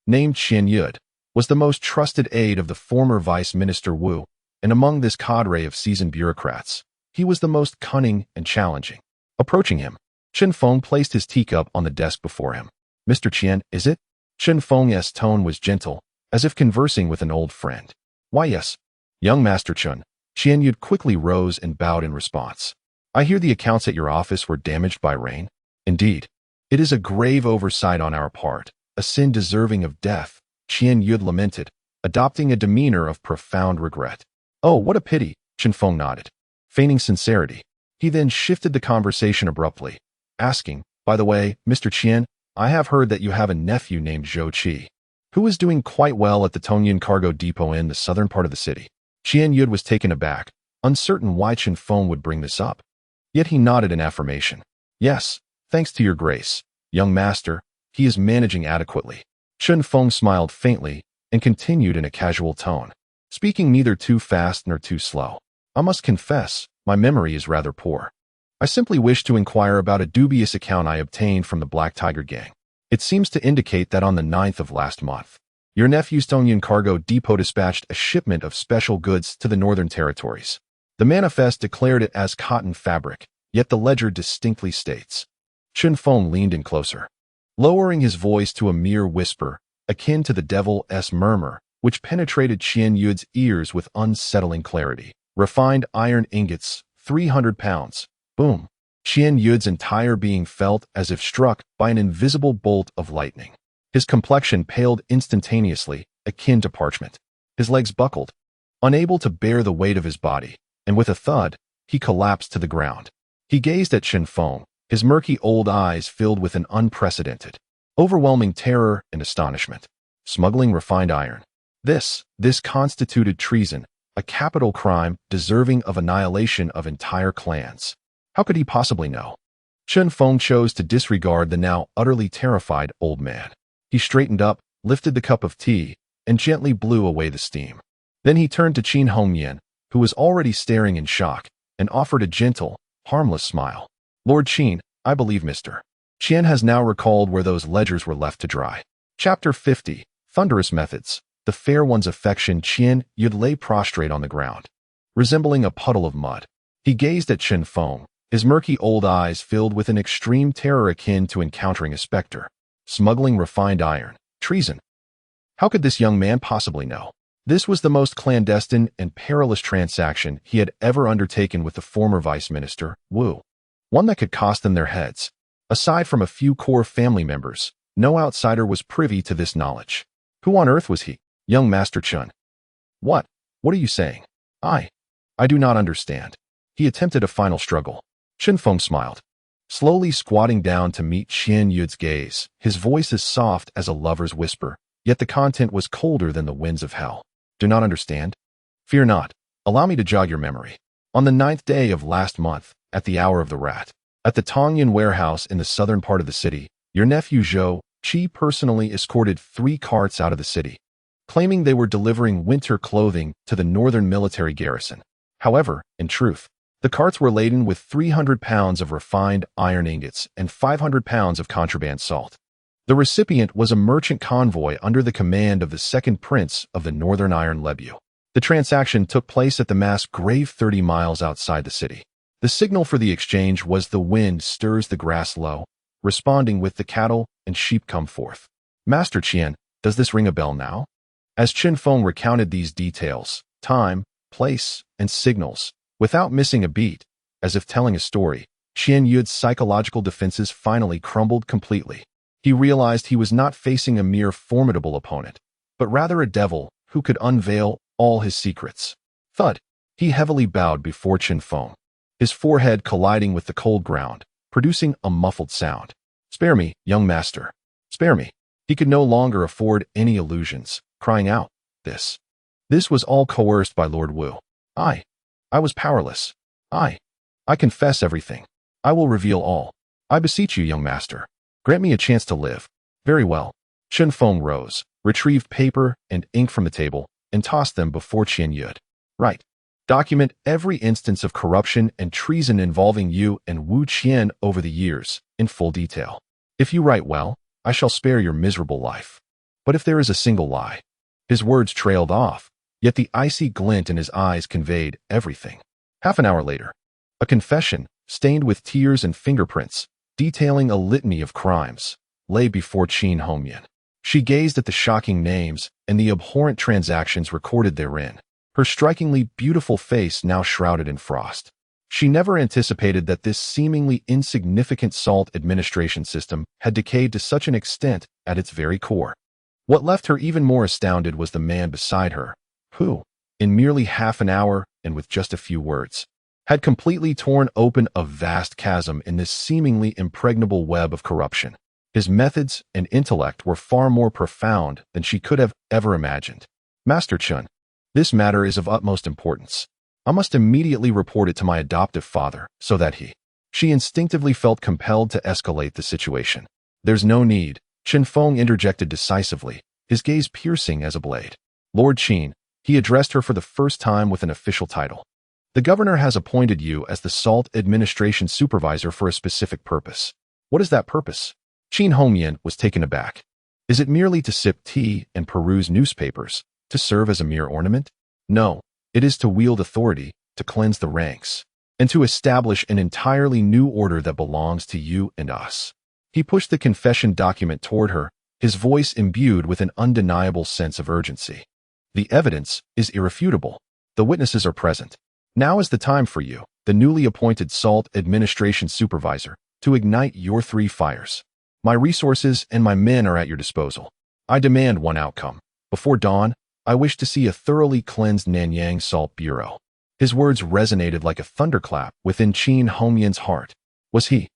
named Qian Yud, was the most trusted aide of the former Vice Minister Wu, and among this cadre of seasoned bureaucrats, he was the most cunning and challenging. Approaching him, Chen Feng placed his teacup on the desk before him. "Mr. Qian, is it?" Chen Feng's tone was gentle, as if conversing with an old friend. "Why, yes. Young Master Chen." Qian Yud quickly rose and bowed in response. "I hear the accounts at your office were damaged by rain." "Indeed. It is a grave oversight on our part, a sin deserving of death," Qian Yud lamented, adopting a demeanor of profound regret. "Oh, what a pity," Chen Feng nodded, feigning sincerity. He then shifted the conversation abruptly, asking, "By the way, Mr. Qian, I have heard that you have a nephew named Zhou Qi, who is doing quite well at the Tongyun cargo depot in the southern part of the city." Qian Yud was taken aback, uncertain why Chen Feng would bring this up. Yet he nodded in affirmation. Yes, thanks to your grace, young master, he is managing adequately. Chen Feng smiled faintly and continued in a casual tone, speaking neither too fast nor too slow. I must confess, my memory is rather poor. I simply wish to inquire about a dubious account I obtained from the Black Tiger Gang. It seems to indicate that on the 9th of last month, your nephew's Tonyan Cargo Depot dispatched a shipment of special goods to the Northern Territories. The manifest declared it as cotton fabric, yet the ledger distinctly states. Chen Feng leaned in closer, lowering his voice to a mere whisper, akin to the devil's murmur, which penetrated Qian Yud's ears with unsettling clarity. Refined iron ingots, 300 pounds. Boom. Qian Yud's entire being felt as if struck by an invisible bolt of lightning. His complexion paled instantaneously, akin to parchment. His legs buckled, unable to bear the weight of his body, and with a thud, he collapsed to the ground. He gazed at Chen Feng, his murky old eyes filled with an unprecedented, overwhelming terror and astonishment. Smuggling refined iron. This constituted treason, a capital crime deserving of annihilation of entire clans. How could he possibly know? Chen Feng chose to disregard the now utterly terrified old man. He straightened up, lifted the cup of tea, and gently blew away the steam. Then he turned to Qin Hongyan, who was already staring in shock, and offered a gentle, harmless smile. Lord Qin, I believe Mr. Qian has now recalled where those ledgers were left to dry. Chapter 50, Thunderous Methods. The fair one's affection. Qian Yud lay prostrate on the ground, resembling a puddle of mud. He gazed at Chen Feng, his murky old eyes filled with an extreme terror akin to encountering a specter. Smuggling refined iron. Treason. How could this young man possibly know? This was the most clandestine and perilous transaction he had ever undertaken with the former vice minister, Wu. One that could cost them their heads. Aside from a few core family members, no outsider was privy to this knowledge. Who on earth was he? Young Master Chen. What are you saying? I do not understand. He attempted a final struggle. Chen Feng smiled, slowly squatting down to meet Qian Yud's gaze, his voice as soft as a lover's whisper, yet the content was colder than the winds of hell. Do not understand? Fear not. Allow me to jog your memory. On the 9th day of last month, at the hour of the rat, at the Tongyan warehouse in the southern part of the city, your nephew Zhou Qi personally escorted 3 carts out of the city, claiming they were delivering winter clothing to the northern military garrison. However, in truth, the carts were laden with 300 pounds of refined iron ingots and 500 pounds of contraband salt. The recipient was a merchant convoy under the command of the second prince of the Northern Iron Lebu. The transaction took place at the mass grave 30 miles outside the city. The signal for the exchange was the wind stirs the grass low, responding with the cattle and sheep come forth. Master Qian, does this ring a bell now? As Chen Feng recounted these details, time, place, and signals, without missing a beat, as if telling a story, Qian Yud's psychological defenses finally crumbled completely. He realized he was not facing a mere formidable opponent, but rather a devil who could unveil all his secrets. Thud. He heavily bowed before Chen Feng, his forehead colliding with the cold ground, producing a muffled sound. Spare me, young master. Spare me. He could no longer afford any illusions, crying out, This was all coerced by Lord Wu. I was powerless. I confess everything. I will reveal all. I beseech you, young master. Grant me a chance to live. Very well. Chen Feng rose, retrieved paper and ink from the table, and tossed them before Qian Yud. Right. Document every instance of corruption and treason involving you and Wu Qian over the years, in full detail. If you write well, I shall spare your miserable life. But if there is a single lie. His words trailed off, yet the icy glint in his eyes conveyed everything. Half an hour later, a confession, stained with tears and fingerprints, detailing a litany of crimes, lay before Qin Hongyan. She gazed at the shocking names and the abhorrent transactions recorded therein, her strikingly beautiful face now shrouded in frost. She never anticipated that this seemingly insignificant salt administration system had decayed to such an extent at its very core. What left her even more astounded was the man beside her, who, in merely half an hour and with just a few words, had completely torn open a vast chasm in this seemingly impregnable web of corruption. His methods and intellect were far more profound than she could have ever imagined. Master Chen, this matter is of utmost importance. I must immediately report it to my adoptive father, so that he... She instinctively felt compelled to escalate the situation. There's no need, Chen Feng interjected decisively, his gaze piercing as a blade. Lord Qin, he addressed her for the first time with an official title. The governor has appointed you as the Salt Administration Supervisor for a specific purpose. What is that purpose? Qin Hongyan was taken aback. Is it merely to sip tea and peruse newspapers, to serve as a mere ornament? No, it is to wield authority, to cleanse the ranks, and to establish an entirely new order that belongs to you and us. He pushed the confession document toward her, his voice imbued with an undeniable sense of urgency. The evidence is irrefutable. The witnesses are present. Now is the time for you, the newly appointed Salt Administration Supervisor, to ignite your 3 fires. My resources and my men are at your disposal. I demand one outcome. Before dawn, I wish to see a thoroughly cleansed Nanyang Salt Bureau. His words resonated like a thunderclap within Qin Hongyan's heart. Was he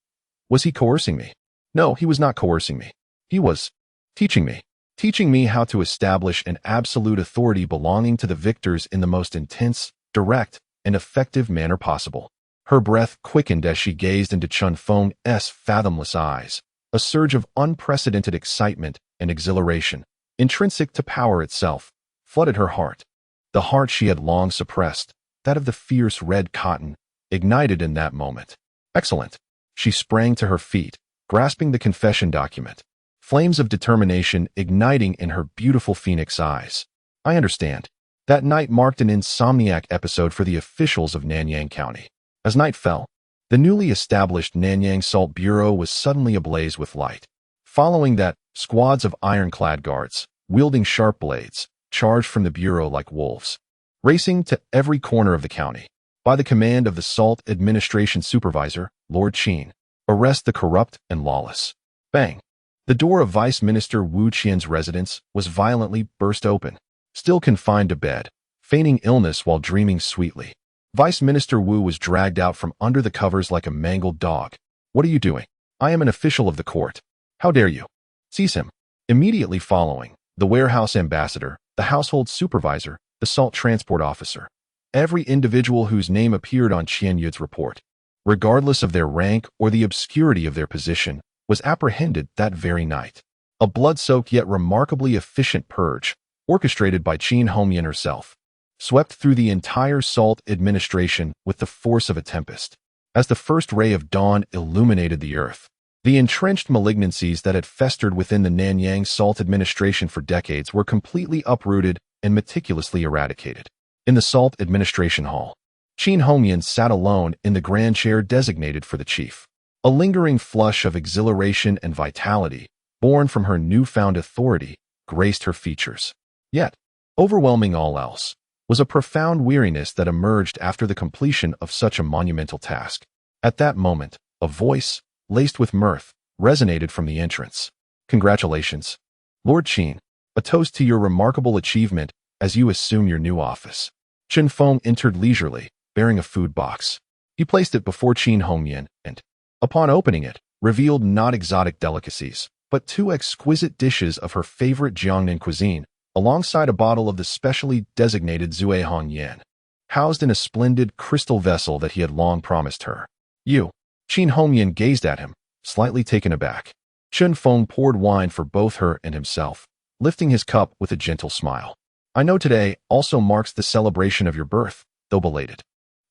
coercing me? No, he was not coercing me. He was teaching me how to establish an absolute authority belonging to the victors in the most intense, direct, and effective manner possible. Her breath quickened as she gazed into Chen Feng's fathomless eyes. A surge of unprecedented excitement and exhilaration, intrinsic to power itself, flooded her heart. The heart she had long suppressed, that of the fierce red cotton, ignited in that moment. Excellent. She sprang to her feet, grasping the confession document, flames of determination igniting in her beautiful phoenix eyes. I understand. That night marked an insomniac episode for the officials of Nanyang County. As night fell, the newly established Nanyang Salt Bureau was suddenly ablaze with light. Following that, squads of ironclad guards, wielding sharp blades, charged from the bureau like wolves, racing to every corner of the county. By the command of the Salt Administration Supervisor, Lord Qin, arrest the corrupt and lawless. Bang! The door of Vice Minister Wu Qian's residence was violently burst open. Still confined to bed, feigning illness while dreaming sweetly, Vice Minister Wu was dragged out from under the covers like a mangled dog. What are you doing? I am an official of the court. How dare you? Seize him. Immediately following, the warehouse ambassador, the household supervisor, the salt transport officer, every individual whose name appeared on Qian Yud's report, regardless of their rank or the obscurity of their position, was apprehended that very night. A blood-soaked yet remarkably efficient purge, orchestrated by Qin Hongyan herself, swept through the entire Salt Administration with the force of a tempest. As the first ray of dawn illuminated the earth, the entrenched malignancies that had festered within the Nanyang Salt Administration for decades were completely uprooted and meticulously eradicated. In the Salt Administration Hall, Qin Hongyan sat alone in the grand chair designated for the chief. A lingering flush of exhilaration and vitality, born from her newfound authority, graced her features. Yet, overwhelming all else, was a profound weariness that emerged after the completion of such a monumental task. At that moment, a voice, laced with mirth, resonated from the entrance. Congratulations, Lord Qin, a toast to your remarkable achievement as you assume your new office. Chen Feng entered leisurely, bearing a food box. He placed it before Qin Hongyan and, upon opening it, revealed not exotic delicacies, but 2 exquisite dishes of her favorite Jiangnan cuisine, alongside a bottle of the specially designated Zui Hongyan, housed in a splendid crystal vessel that he had long promised her. You. Qin Hongyan gazed at him, slightly taken aback. Chen Feng poured wine for both her and himself, lifting his cup with a gentle smile. I know today also marks the celebration of your birth, though belated.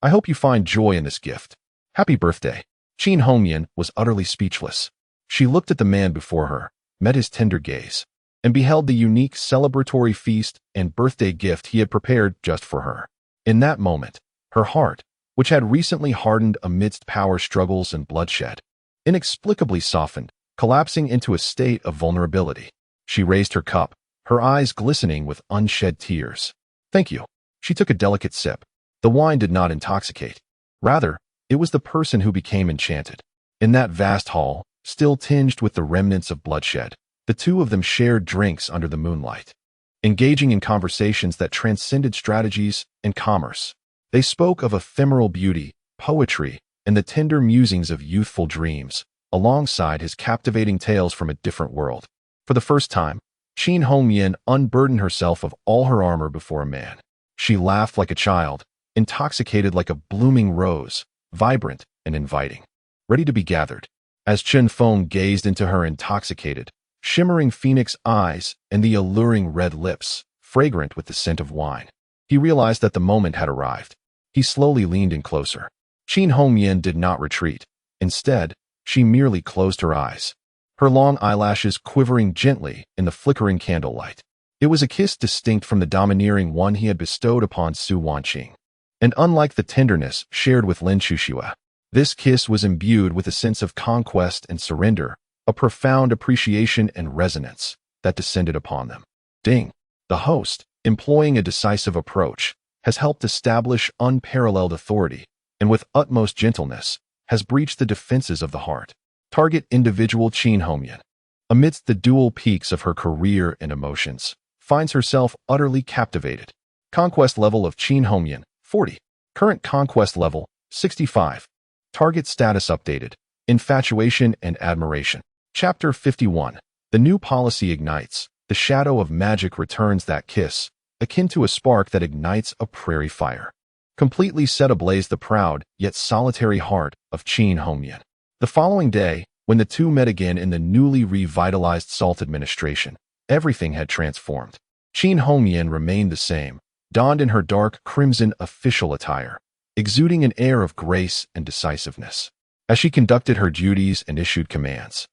I hope you find joy in this gift. Happy birthday. Qin Hongyan was utterly speechless. She looked at the man before her, met his tender gaze, and beheld the unique celebratory feast and birthday gift he had prepared just for her. In that moment, her heart, which had recently hardened amidst power struggles and bloodshed, inexplicably softened, collapsing into a state of vulnerability. She raised her cup, her eyes glistening with unshed tears. Thank you. She took a delicate sip. The wine did not intoxicate. Rather, it was the person who became enchanted. In that vast hall, still tinged with the remnants of bloodshed, the 2 of them shared drinks under the moonlight, engaging in conversations that transcended strategies and commerce. They spoke of ephemeral beauty, poetry, and the tender musings of youthful dreams, alongside his captivating tales from a different world. For the first time, Qin Hongyan unburdened herself of all her armor before a man. She laughed like a child, intoxicated like a blooming rose, vibrant and inviting, ready to be gathered. As Chen Feng gazed into her intoxicated, shimmering phoenix eyes and the alluring red lips, fragrant with the scent of wine, he realized that the moment had arrived. He slowly leaned in closer. Qin Hongyan did not retreat. Instead, she merely closed her eyes, her long eyelashes quivering gently in the flickering candlelight. It was a kiss distinct from the domineering one he had bestowed upon Su Wanqing. And unlike the tenderness shared with Lin Chuxue, this kiss was imbued with a sense of conquest and surrender, a profound appreciation and resonance that descended upon them. Ding! The host, employing a decisive approach, has helped establish unparalleled authority, and with utmost gentleness, has breached the defenses of the heart. Target individual Qin Hongyan, amidst the dual peaks of her career and emotions, finds herself utterly captivated. Conquest level of Qin Hongyan, 40. Current conquest level, 65. Target status updated. Infatuation and admiration. Chapter 51. The new policy ignites. The shadow of magic returns that kiss, akin to a spark that ignites a prairie fire. Completely set ablaze the proud, yet solitary heart of Qin Hongyan. The following day, when the two met again in the newly revitalized Salt administration, everything had transformed. Qin Hongyan remained the same, donned in her dark crimson official attire, exuding an air of grace and decisiveness. As she conducted her duties and issued commands,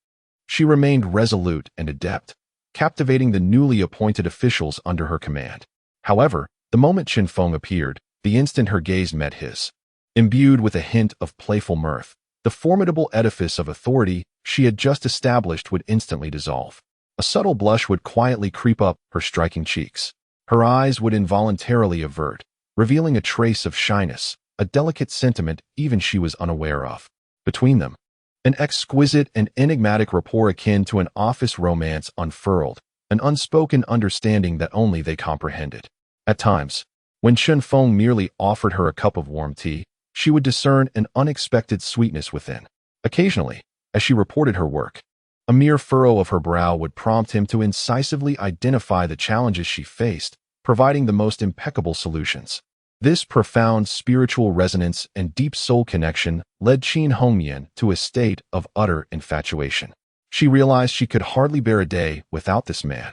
she remained resolute and adept, captivating the newly appointed officials under her command. However, the moment Chen Feng appeared, the instant her gaze met his, imbued with a hint of playful mirth, the formidable edifice of authority she had just established would instantly dissolve. A subtle blush would quietly creep up her striking cheeks. Her eyes would involuntarily avert, revealing a trace of shyness, a delicate sentiment even she was unaware of. Between them, an exquisite and enigmatic rapport akin to an office romance unfurled, an unspoken understanding that only they comprehended. At times, when Chen Feng merely offered her a cup of warm tea, she would discern an unexpected sweetness within. Occasionally, as she reported her work, a mere furrow of her brow would prompt him to incisively identify the challenges she faced, providing the most impeccable solutions. This profound spiritual resonance and deep soul connection led Qin Hongyan to a state of utter infatuation. She realized she could hardly bear a day without this man.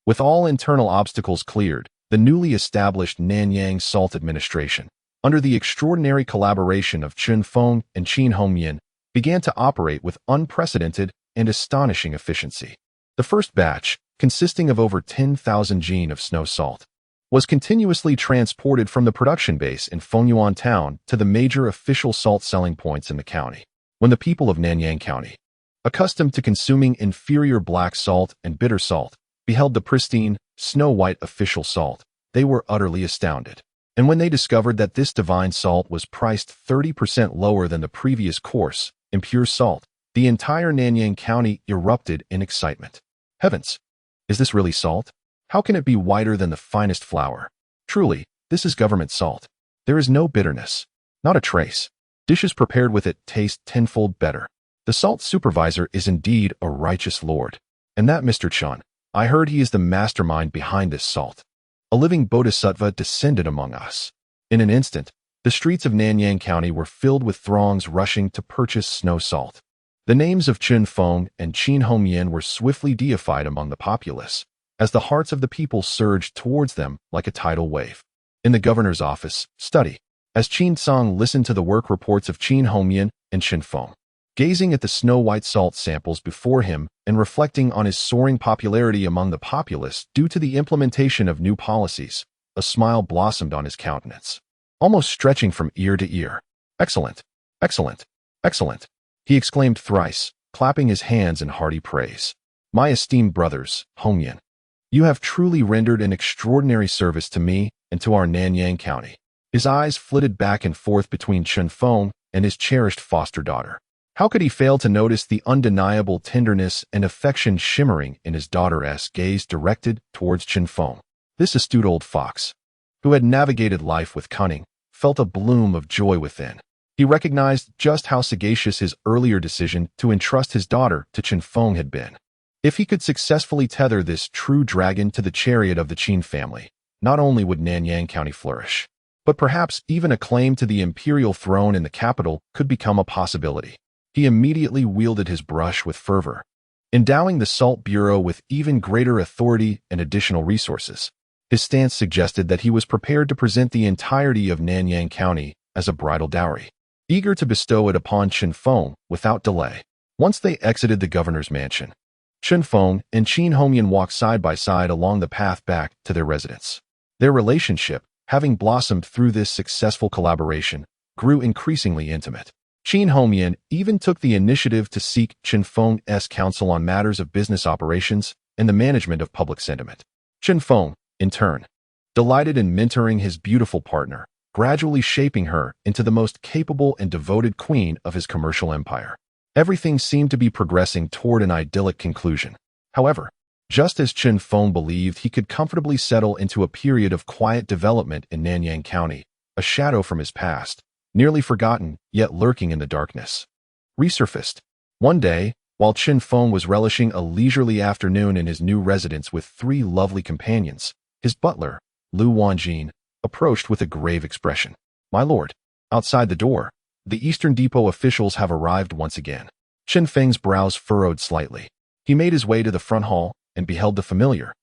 With all internal obstacles cleared, the newly established Nanyang Salt administration, under the extraordinary collaboration of Chen Feng and Qin Hongyan, began to operate with unprecedented and astonishing efficiency. The first batch, consisting of over 10,000 jin of snow salt, was continuously transported from the production base in Fengyuan Town to the major official salt selling points in the county. When the people of Nanyang County, accustomed to consuming inferior black salt and bitter salt, beheld the pristine, snow-white official salt, they were utterly astounded. And when they discovered that this divine salt was priced 30% lower than the previous course, impure salt, the entire Nanyang County erupted in excitement. Heavens! Is this really salt? How can it be whiter than the finest flour? Truly, this is government salt. There is no bitterness. Not a trace. Dishes prepared with it taste tenfold better. The salt supervisor is indeed a righteous lord. And that Mr. Chun, I heard he is the mastermind behind this salt. A living bodhisattva descended among us. In an instant, the streets of Nanyang County were filled with throngs rushing to purchase snow salt. The names of Chen Feng and Qin Hongyan were swiftly deified among the populace, as the hearts of the people surged towards them like a tidal wave. In the governor's office, study, as Qin Tsang listened to the work reports of Qin Hongyan and Chen Feng, gazing at the snow-white salt samples before him and reflecting on his soaring popularity among the populace due to the implementation of new policies, a smile blossomed on his countenance, almost stretching from ear to ear. Excellent, excellent, excellent, he exclaimed thrice, clapping his hands in hearty praise. My esteemed brothers, Hongyan, you have truly rendered an extraordinary service to me and to our Nanyang County. His eyes flitted back and forth between Chen Feng and his cherished foster daughter. How could he fail to notice the undeniable tenderness and affection shimmering in his daughter's gaze directed towards Chen Feng? This astute old fox, who had navigated life with cunning, felt a bloom of joy within. He recognized just how sagacious his earlier decision to entrust his daughter to Chen Feng had been. If he could successfully tether this true dragon to the chariot of the Qin family, not only would Nanyang County flourish, But perhaps even a claim to the imperial throne in the capital could become a possibility. He immediately wielded his brush with fervor, endowing the Salt Bureau with even greater authority and additional resources. His stance suggested that he was prepared to present the entirety of Nanyang County as a bridal dowry, eager to bestow it upon Chen Feng without delay. Once they exited the governor's mansion, Chen Feng and Qin Hongyan walked side by side along the path back to their residence. Their relationship, having blossomed through this successful collaboration, grew increasingly intimate. Qin Hongyan even took the initiative to seek Chen Feng's counsel on matters of business operations and the management of public sentiment. Chen Feng, in turn, delighted in mentoring his beautiful partner, gradually shaping her into the most capable and devoted queen of his commercial empire. Everything seemed to be progressing toward an idyllic conclusion. However, just as Chen Feng believed he could comfortably settle into a period of quiet development in Nanyang County, a shadow from his past, nearly forgotten yet lurking in the darkness, resurfaced. One day, while Chen Feng was relishing a leisurely afternoon in his new residence with 3 lovely companions, his butler, Lu Wanjin, approached with a grave expression. "My lord." Outside the door, the Eastern Depot officials have arrived once again. Chen Feng's brows furrowed slightly. He made his way to the front hall and beheld the familiar,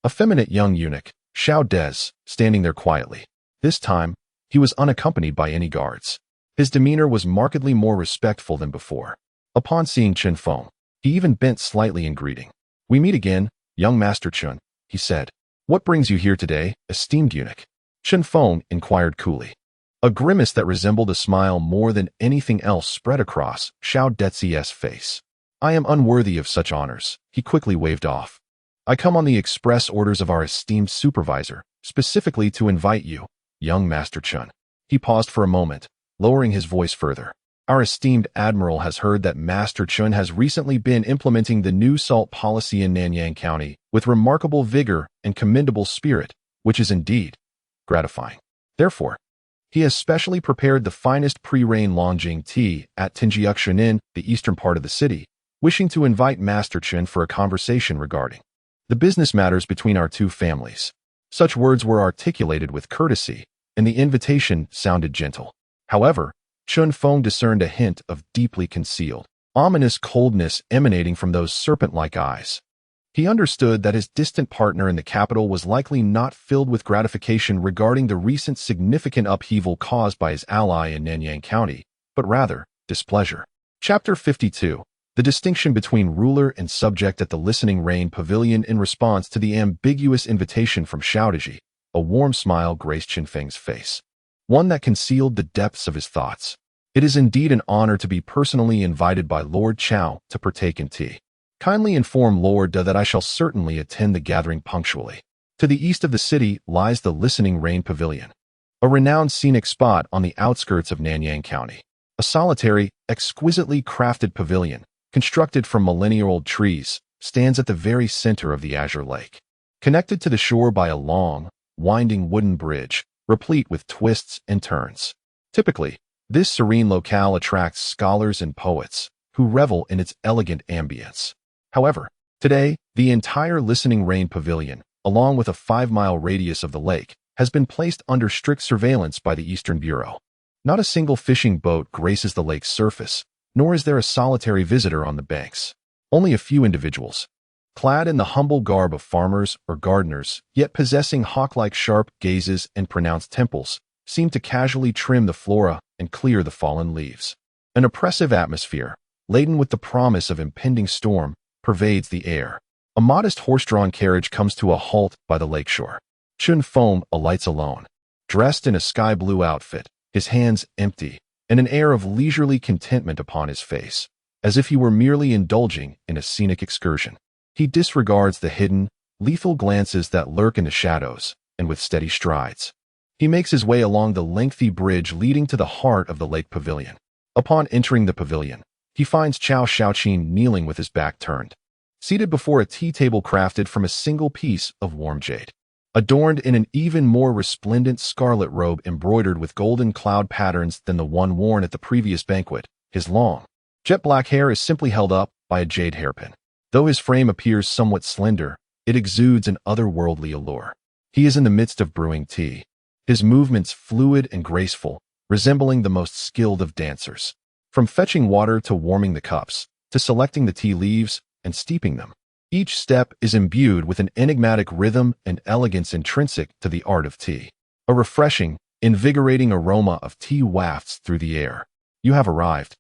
effeminate young eunuch, Xiao Des, standing there quietly. This time, he was unaccompanied by any guards. His demeanor was markedly more respectful than before. Upon seeing Chen Feng, he even bent slightly in greeting. "We meet again, young Master Chen," he said. "What brings you here today, esteemed eunuch?" Chen Feng inquired coolly. A grimace that resembled a smile more than anything else spread across Xiao Dezi's face. "I am unworthy of such honors," he quickly waved off. "I come on the express orders of our esteemed supervisor, specifically to invite you, young Master Chen." He paused for a moment, lowering his voice further. "Our esteemed admiral has heard that Master Chen has recently been implementing the new salt policy in Nanyang County with remarkable vigor and commendable spirit, which is indeed gratifying. Therefore, he has specially prepared the finest pre-rain Longjing tea at Tinjiukshanin, the eastern part of the city, wishing to invite Master Chen for a conversation regarding the business matters between our 2 families." Such words were articulated with courtesy, and the invitation sounded gentle. However, Chen Feng discerned a hint of deeply concealed, ominous coldness emanating from those serpent-like eyes. He understood that his distant partner in the capital was likely not filled with gratification regarding the recent significant upheaval caused by his ally in Nanyang County, but rather displeasure. Chapter 52. The distinction between ruler and subject at the Listening Rain Pavilion. In response to the ambiguous invitation from Xiaodaji, a warm smile graced Chen Feng's face, one that concealed the depths of his thoughts. "It is indeed an honor to be personally invited by Lord Chao to partake in tea. Kindly inform Lord Da that I shall certainly attend the gathering punctually." To the east of the city lies the Listening Rain Pavilion, a renowned scenic spot on the outskirts of Nanyang County. A solitary, exquisitely crafted pavilion, constructed from millennia-old trees, stands at the very center of the azure lake. Connected to the shore by a long, winding wooden bridge, replete with twists and turns. Typically, this serene locale attracts scholars and poets, who revel in its elegant ambience. However, today, the entire Listening Rain Pavilion, along with a 5-mile radius of the lake, has been placed under strict surveillance by the Eastern Bureau. Not a single fishing boat graces the lake's surface, nor is there a solitary visitor on the banks. Only a few individuals, clad in the humble garb of farmers or gardeners, yet possessing hawk-like sharp gazes and pronounced temples, seem to casually trim the flora and clear the fallen leaves. An oppressive atmosphere, laden with the promise of impending storm, pervades the air. A modest horse-drawn carriage comes to a halt by the lakeshore. Chen Feng alights alone, dressed in a sky-blue outfit, his hands empty, and an air of leisurely contentment upon his face, as if he were merely indulging in a scenic excursion. He disregards the hidden, lethal glances that lurk in the shadows, and with steady strides, he makes his way along the lengthy bridge leading to the heart of the lake pavilion. Upon entering the pavilion, he finds Chao Xiaoqin kneeling with his back turned, seated before a tea table crafted from a single piece of warm jade. Adorned in an even more resplendent scarlet robe embroidered with golden cloud patterns than the one worn at the previous banquet, his long, jet-black hair is simply held up by a jade hairpin. Though his frame appears somewhat slender, it exudes an otherworldly allure. He is in the midst of brewing tea. his movements fluid and graceful, resembling the most skilled of dancers. From fetching water to warming the cups, to selecting the tea leaves and steeping them, each step is imbued with an enigmatic rhythm and elegance intrinsic to the art of tea. A refreshing, invigorating aroma of tea wafts through the air. "You have arrived,"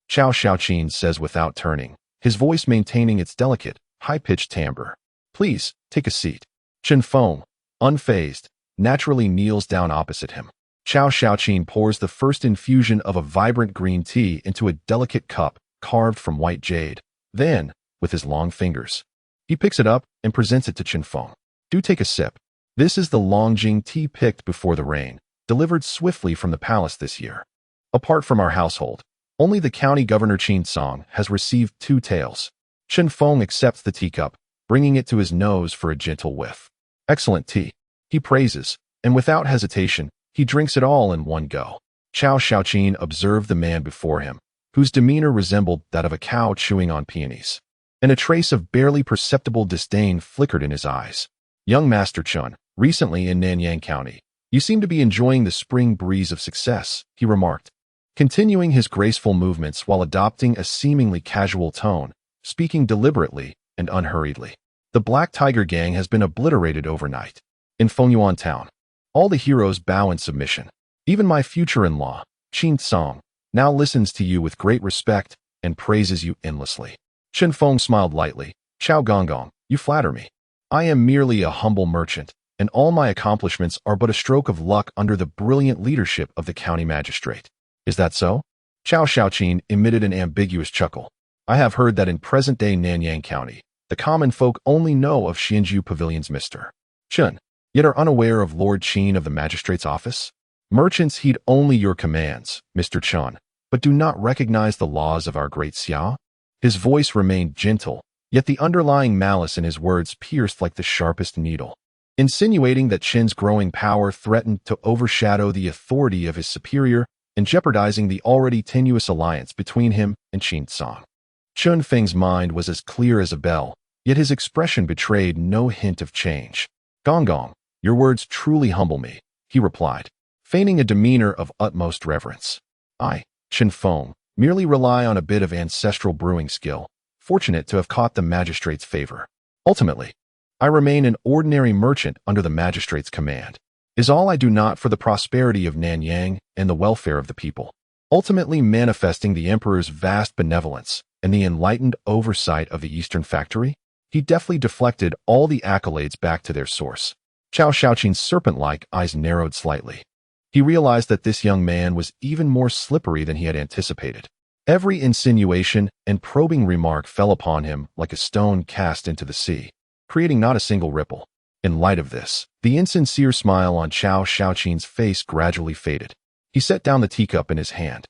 Chao Xiaoqin says without turning, his voice maintaining its delicate, high-pitched timbre. "Please, take a seat." Chen Feng, unfazed, naturally kneels down opposite him. Chao Xiaoqin pours the first infusion of a vibrant green tea into a delicate cup carved from white jade. Then, with his long fingers, he picks it up and presents it to Chen Feng. "Do take a sip. This is the Longjing tea picked before the rain, delivered swiftly from the palace this year. Apart from our household, only the county governor Qin Song has received 2 taels." Chen Feng accepts the teacup, bringing it to his nose for a gentle whiff. "Excellent tea," he praises, and without hesitation, he drinks it all in one go. Chao Xiaoqin observed the man before him, whose demeanor resembled that of a cow chewing on peonies, and a trace of barely perceptible disdain flickered in his eyes. "Young Master Chun, recently in Nanyang County, you seem to be enjoying the spring breeze of success," he remarked, continuing his graceful movements while adopting a seemingly casual tone, speaking deliberately and unhurriedly. "The Black Tiger Gang has been obliterated overnight. In Fengyuan Town, all the heroes bow in submission. Even my future-in-law, Qin Song, now listens to you with great respect and praises you endlessly." Chen Feng smiled lightly. "Chao Gonggong, you flatter me. I am merely a humble merchant, and all my accomplishments are but a stroke of luck under the brilliant leadership of the county magistrate." "Is that so?" Chao Xiaoqin emitted an ambiguous chuckle. "I have heard that in present-day Nanyang County, the common folk only know of Xianju Pavilion's Mr. Chun, yet are unaware of Lord Qin of the magistrate's office. Merchants heed only your commands, Mr. Chun, but do not recognize the laws of our great Xiao." His voice remained gentle, yet the underlying malice in his words pierced like the sharpest needle, insinuating that Qin's growing power threatened to overshadow the authority of his superior and jeopardizing the already tenuous alliance between him and Qin Song. Chun Feng's mind was as clear as a bell, yet his expression betrayed no hint of change. "Gonggong, your words truly humble me," he replied, feigning a demeanor of utmost reverence. "I, Chen Feng, merely rely on a bit of ancestral brewing skill, fortunate to have caught the magistrate's favor. Ultimately, I remain an ordinary merchant under the magistrate's command. Is all I do not for the prosperity of Nanyang and the welfare of the people, ultimately manifesting the emperor's vast benevolence and the enlightened oversight of the Eastern Factory?" He deftly deflected all the accolades back to their source. Chao Xiaoqin's serpent-like eyes narrowed slightly. He realized that this young man was even more slippery than he had anticipated. Every insinuation and probing remark fell upon him like a stone cast into the sea, creating not a single ripple. In light of this, the insincere smile on Chao Xiaoqin's face gradually faded. He set down the teacup in his hand.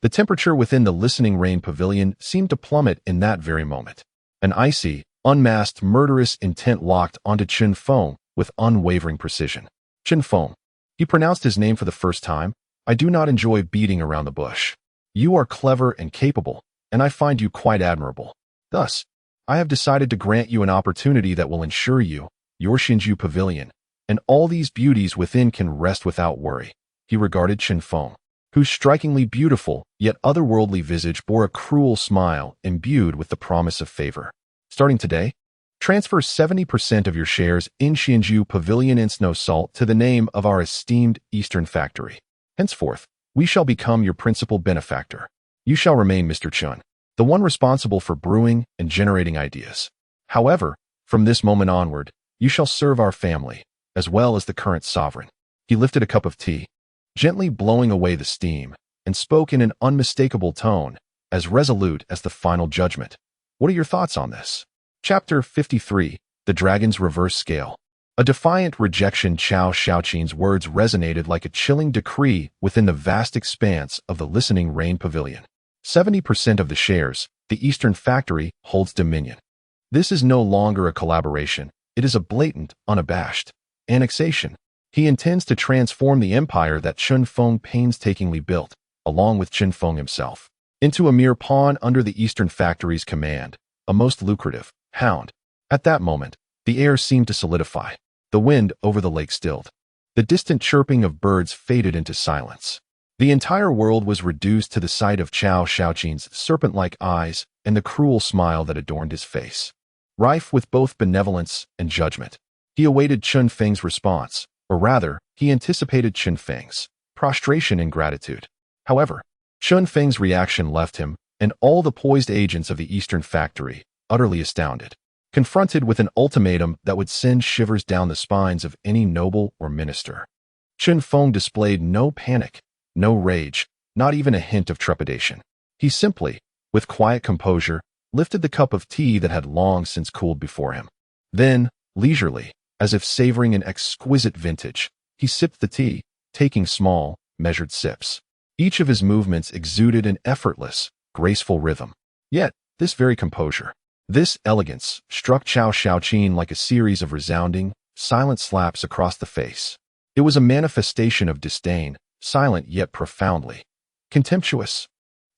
The temperature within the listening rain pavilion seemed to plummet in that very moment. An icy, unmasked, murderous intent locked onto Chen Feng with unwavering precision. "Chen Feng," he pronounced his name for the first time, "I do not enjoy beating around the bush. You are clever and capable, and I find you quite admirable. Thus, I have decided to grant you an opportunity that will ensure you, your Xinju Pavilion, and all these beauties within can rest without worry." He regarded Chen Feng, whose strikingly beautiful yet otherworldly visage bore a cruel smile imbued with the promise of favor. "Starting today, transfer 70% of your shares in Xianju Pavilion and Snow Salt to the name of our esteemed Eastern Factory. Henceforth, we shall become your principal benefactor. You shall remain Mr. Chun, the one responsible for brewing and generating ideas. However, from this moment onward, you shall serve our family, as well as the current sovereign." He lifted a cup of tea, gently blowing away the steam, and spoke in an unmistakable tone, as resolute as the final judgment. "What are your thoughts on this?" Chapter 53, The Dragon's Reverse Scale. A defiant rejection. Chao Xiaoqin's words resonated like a chilling decree within the vast expanse of the listening rain pavilion. 70% of the shares, the Eastern Factory holds dominion. This is no longer a collaboration. It is a blatant, unabashed annexation. He intends to transform the empire that Chen Feng painstakingly built, along with Chen Feng himself, into a mere pawn under the Eastern Factory's command, a most lucrative hound. At that moment, the air seemed to solidify. The wind over the lake stilled. The distant chirping of birds faded into silence. The entire world was reduced to the sight of Chao Shaoqin's serpent-like eyes and the cruel smile that adorned his face. Rife with both benevolence and judgment, he awaited Chun Feng's response, or rather, he anticipated Chun Feng's prostration and gratitude. However, Chun Feng's reaction left him, and all the poised agents of the Eastern Factory, utterly astounded. Confronted with an ultimatum that would send shivers down the spines of any noble or minister. Chun Feng displayed no panic, no rage, not even a hint of trepidation. He simply, with quiet composure, lifted the cup of tea that had long since cooled before him. Then, leisurely, as if savoring an exquisite vintage, he sipped the tea, taking small, measured sips. Each of his movements exuded an effortless, graceful rhythm. Yet, this very composure, this elegance, struck Chao Shaoqin like a series of resounding, silent slaps across the face. It was a manifestation of disdain, silent yet profoundly contemptuous.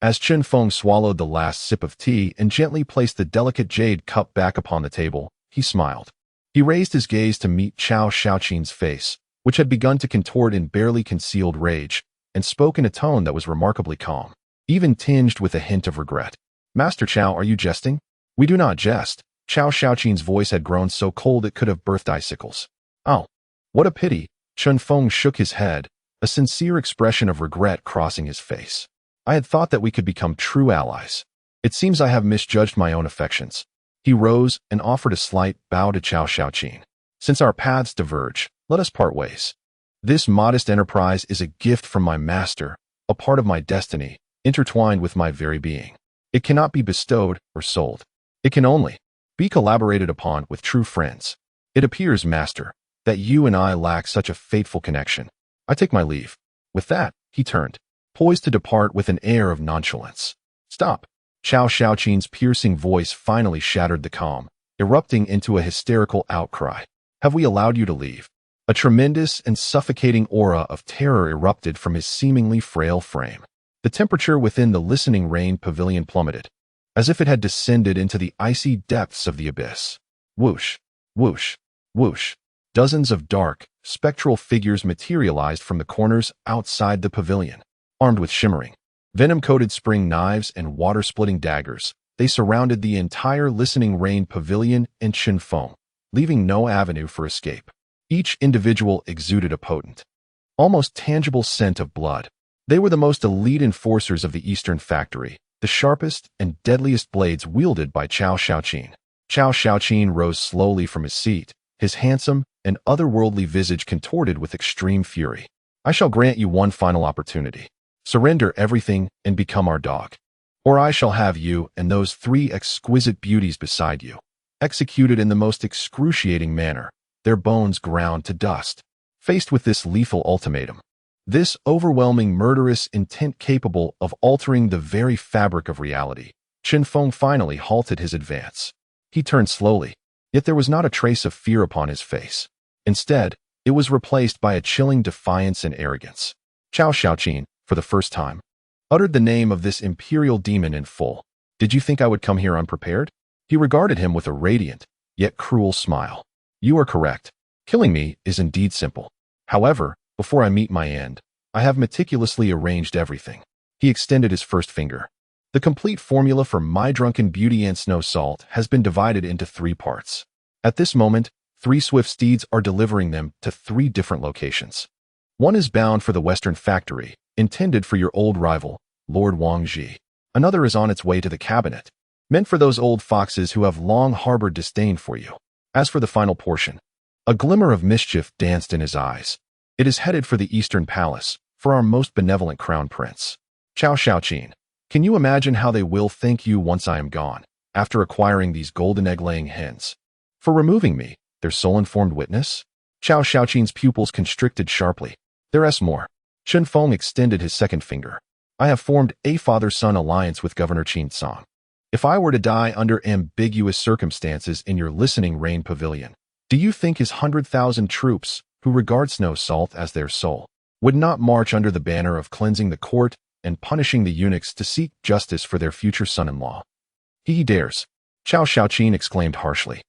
As Chun Feng swallowed the last sip of tea and gently placed the delicate jade cup back upon the table, he smiled. He raised his gaze to meet Chao Shaoqin's face, which had begun to contort in barely concealed rage, and spoke in a tone that was remarkably calm, even tinged with a hint of regret. "Master Chao, are you jesting?" "We do not jest." Chao Shaoqin's voice had grown so cold it could have birthed icicles. "Oh, what a pity." Chun Feng shook his head, a sincere expression of regret crossing his face. "I had thought that we could become true allies. It seems I have misjudged my own affections." He rose and offered a slight bow to Chao Shaoqin. "Since our paths diverge, let us part ways. This modest enterprise is a gift from my master, a part of my destiny, intertwined with my very being. It cannot be bestowed or sold. It can only be collaborated upon with true friends. It appears, master, that you and I lack such a fateful connection. I take my leave." With that, he turned, poised to depart with an air of nonchalance. "Stop." Chao Shaoqin's piercing voice finally shattered the calm, erupting into a hysterical outcry. "Have we allowed you to leave?" A tremendous and suffocating aura of terror erupted from his seemingly frail frame. The temperature within the listening rain pavilion plummeted, as if it had descended into the icy depths of the abyss. Whoosh, whoosh, whoosh. Dozens of dark, spectral figures materialized from the corners outside the pavilion. Armed with shimmering, venom-coated spring knives and water-splitting daggers, they surrounded the entire listening rain pavilion and Chun Feng, leaving no avenue for escape. Each individual exuded a potent, almost tangible scent of blood. They were the most elite enforcers of the Eastern Factory, the sharpest and deadliest blades wielded by Chao Shaoqin. Chao Shaoqin rose slowly from his seat, his handsome and otherworldly visage contorted with extreme fury. "I shall grant you one final opportunity. Surrender everything and become our dog. Or I shall have you and those 3 exquisite beauties beside you executed in the most excruciating manner, their bones ground to dust." Faced with this lethal ultimatum, this overwhelming murderous intent capable of altering the very fabric of reality, Chun Feng finally halted his advance. He turned slowly, yet there was not a trace of fear upon his face. Instead, it was replaced by a chilling defiance and arrogance. Chao Shaoqin, for the first time, uttered the name of this imperial demon in full. "Did you think I would come here unprepared?" He regarded him with a radiant, yet cruel smile. "You are correct. Killing me is indeed simple. However, before I meet my end, I have meticulously arranged everything." He extended his first finger. "The complete formula for my drunken beauty and snow salt has been divided into 3 parts. At this moment, 3 swift steeds are delivering them to 3 different locations. One is bound for the Western Factory, intended for your old rival, Lord Wang Ji. Another is on its way to the cabinet, meant for those old foxes who have long harbored disdain for you. As for the final portion," a glimmer of mischief danced in his eyes, "it is headed for the Eastern Palace, for our most benevolent crown prince. Chao Shaoqin, can you imagine how they will thank you once I am gone, after acquiring these golden egg-laying hens? For removing me, their sole informed witness?" Chao Shaoqin's pupils constricted sharply. "There's more." Chun Feng extended his second finger. "I have formed a father-son alliance with Governor Qin Song. If I were to die under ambiguous circumstances in your listening rain pavilion, do you think his 100,000 troops, who regard snow salt as their soul, would not march under the banner of cleansing the court and punishing the eunuchs to seek justice for their future son-in-law?" "He dares," Chao Shaoqin exclaimed harshly.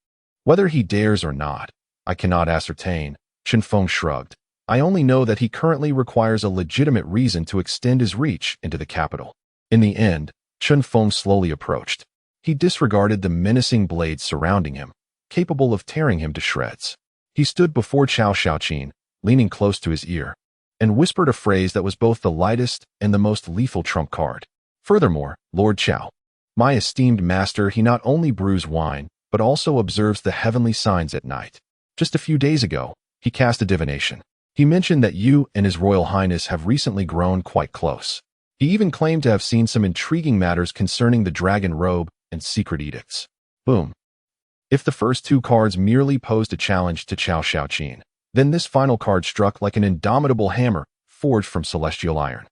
"Whether he dares or not, I cannot ascertain," Chun Feng shrugged. I only know that he currently requires a legitimate reason to extend his reach into the capital. In the end, Chun Feng slowly approached. He disregarded the menacing blades surrounding him, capable of tearing him to shreds. He stood before Cao Xiaoqin, leaning close to his ear, and whispered a phrase that was both the lightest and the most lethal trump card. Furthermore, Lord Cao, my esteemed master, he not only brews wine, but also observes the heavenly signs at night. Just a few days ago, he cast a divination. He mentioned that you and His Royal Highness have recently grown quite close. He even claimed to have seen some intriguing matters concerning the dragon robe and secret edicts. Boom. If the first two cards merely posed a challenge to Cao Xiaoqin, then this final card struck like an indomitable hammer forged from celestial iron,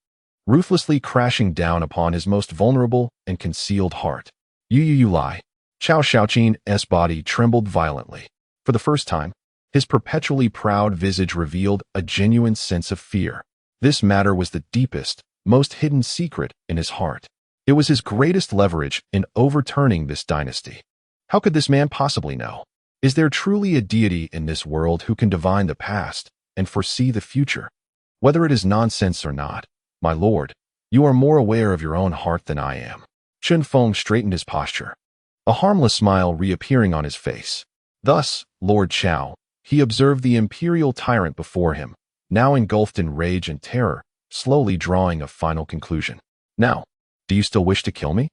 ruthlessly crashing down upon his most vulnerable and concealed heart. You lie. Cao Xiaoqin's body trembled violently. For the first time, his perpetually proud visage revealed a genuine sense of fear. This matter was the deepest, most hidden secret in his heart. It was his greatest leverage in overturning this dynasty. How could this man possibly know? Is there truly a deity in this world who can divine the past and foresee the future? Whether it is nonsense or not, my lord, you are more aware of your own heart than I am. Chun Feng straightened his posture, a harmless smile reappearing on his face. Thus, Lord Cao, he observed the imperial tyrant before him, now engulfed in rage and terror, slowly drawing a final conclusion. Now, do you still wish to kill me?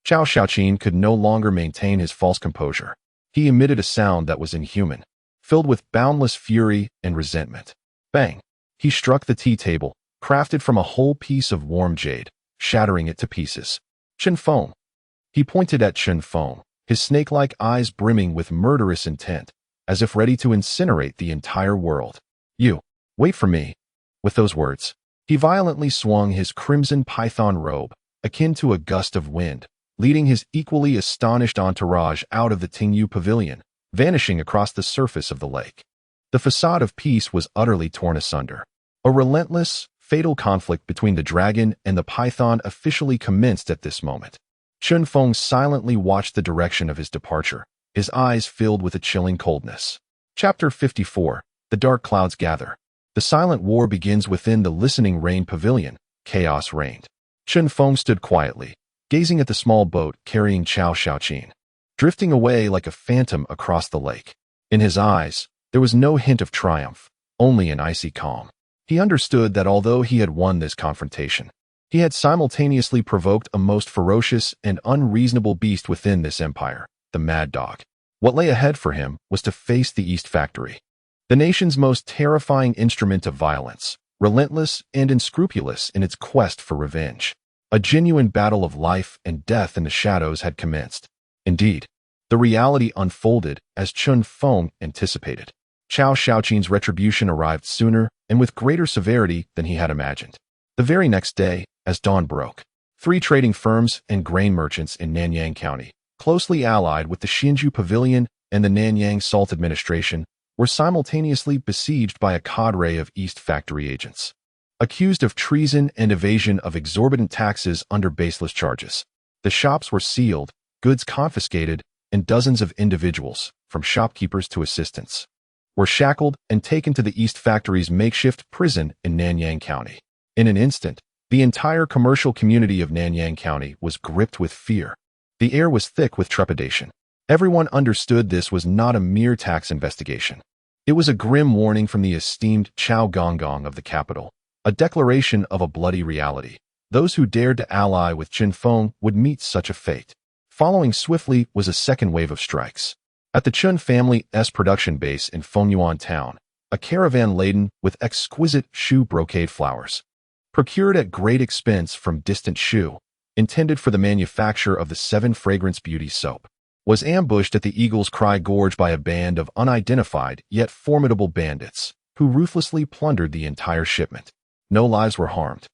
Cao Xiaoqin could no longer maintain his false composure. He emitted a sound that was inhuman, filled with boundless fury and resentment. Bang! He struck the tea table, crafted from a whole piece of warm jade, shattering it to pieces. Chun Feng. He pointed at Chun Feng, his snake-like eyes brimming with murderous intent, as if ready to incinerate the entire world. You, wait for me. With those words, he violently swung his crimson python robe, akin to a gust of wind, leading his equally astonished entourage out of the Tingyu pavilion, vanishing across the surface of the lake. The facade of peace was utterly torn asunder. A relentless, fatal conflict between the dragon and the python officially commenced at this moment. Chun Feng silently watched the direction of his departure, his eyes filled with a chilling coldness. Chapter 54. The Dark Clouds Gather. The silent war begins within the listening rain pavilion. Chaos reigned. Chun Feng stood quietly, gazing at the small boat carrying Cao Xiaoqin, drifting away like a phantom across the lake. In his eyes, there was no hint of triumph, only an icy calm. He understood that although he had won this confrontation, he had simultaneously provoked a most ferocious and unreasonable beast within this empire, the Mad Dog. What lay ahead for him was to face the East Factory, the nation's most terrifying instrument of violence, relentless and unscrupulous in its quest for revenge. A genuine battle of life and death in the shadows had commenced. Indeed, the reality unfolded as Chun Feng anticipated. Cao Xiaoqin's retribution arrived sooner and with greater severity than he had imagined. The very next day, as dawn broke, 3 trading firms and grain merchants in Nanyang County, closely allied with the Xinju Pavilion and the Nanyang Salt Administration, were simultaneously besieged by a cadre of East Factory agents, accused of treason and evasion of exorbitant taxes under baseless charges. The shops were sealed, goods confiscated, and dozens of individuals, from shopkeepers to assistants, were shackled and taken to the East Factory's makeshift prison in Nanyang County. In an instant, the entire commercial community of Nanyang County was gripped with fear. The air was thick with trepidation. Everyone understood this was not a mere tax investigation. It was a grim warning from the esteemed Chao Gonggong of the capital, a declaration of a bloody reality. Those who dared to ally with Chun Feng would meet such a fate. Following swiftly was a second wave of strikes. At the Chun family's production base in Fengyuan town, a caravan laden with exquisite Shu brocade flowers, procured at great expense from distant Shu, intended for the manufacture of the 7 fragrance beauty soap, was ambushed at the Eagle's Cry Gorge by a band of unidentified yet formidable bandits, who ruthlessly plundered the entire shipment. No lives were harmed,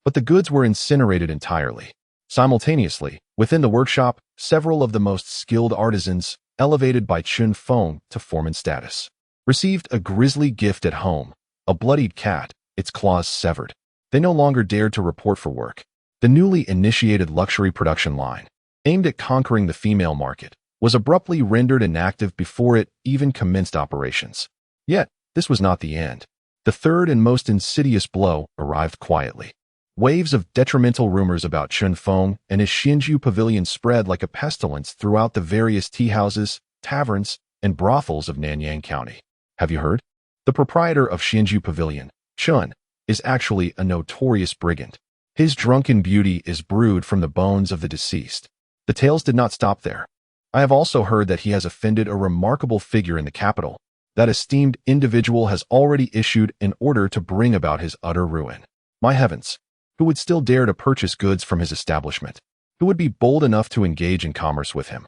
but the goods were incinerated entirely. Simultaneously, within the workshop, several of the most skilled artisans, elevated by Chun Feng to foreman status, received a grisly gift at home, a bloodied cat, its claws severed. They no longer dared to report for work. The newly initiated luxury production line, aimed at conquering the female market, was abruptly rendered inactive before it even commenced operations. Yet, this was not the end. The third and most insidious blow arrived quietly. Waves of detrimental rumors about Chun Feng and his Xinju pavilion spread like a pestilence throughout the various tea houses, taverns, and brothels of Nanyang County. Have you heard? The proprietor of Xinju Pavilion, Chun, is actually a notorious brigand. His drunken beauty is brewed from the bones of the deceased. The tales did not stop there. I have also heard that he has offended a remarkable figure in the capital. That esteemed individual has already issued an order to bring about his utter ruin. My heavens! Who would still dare to purchase goods from his establishment? Who would be bold enough to engage in commerce with him?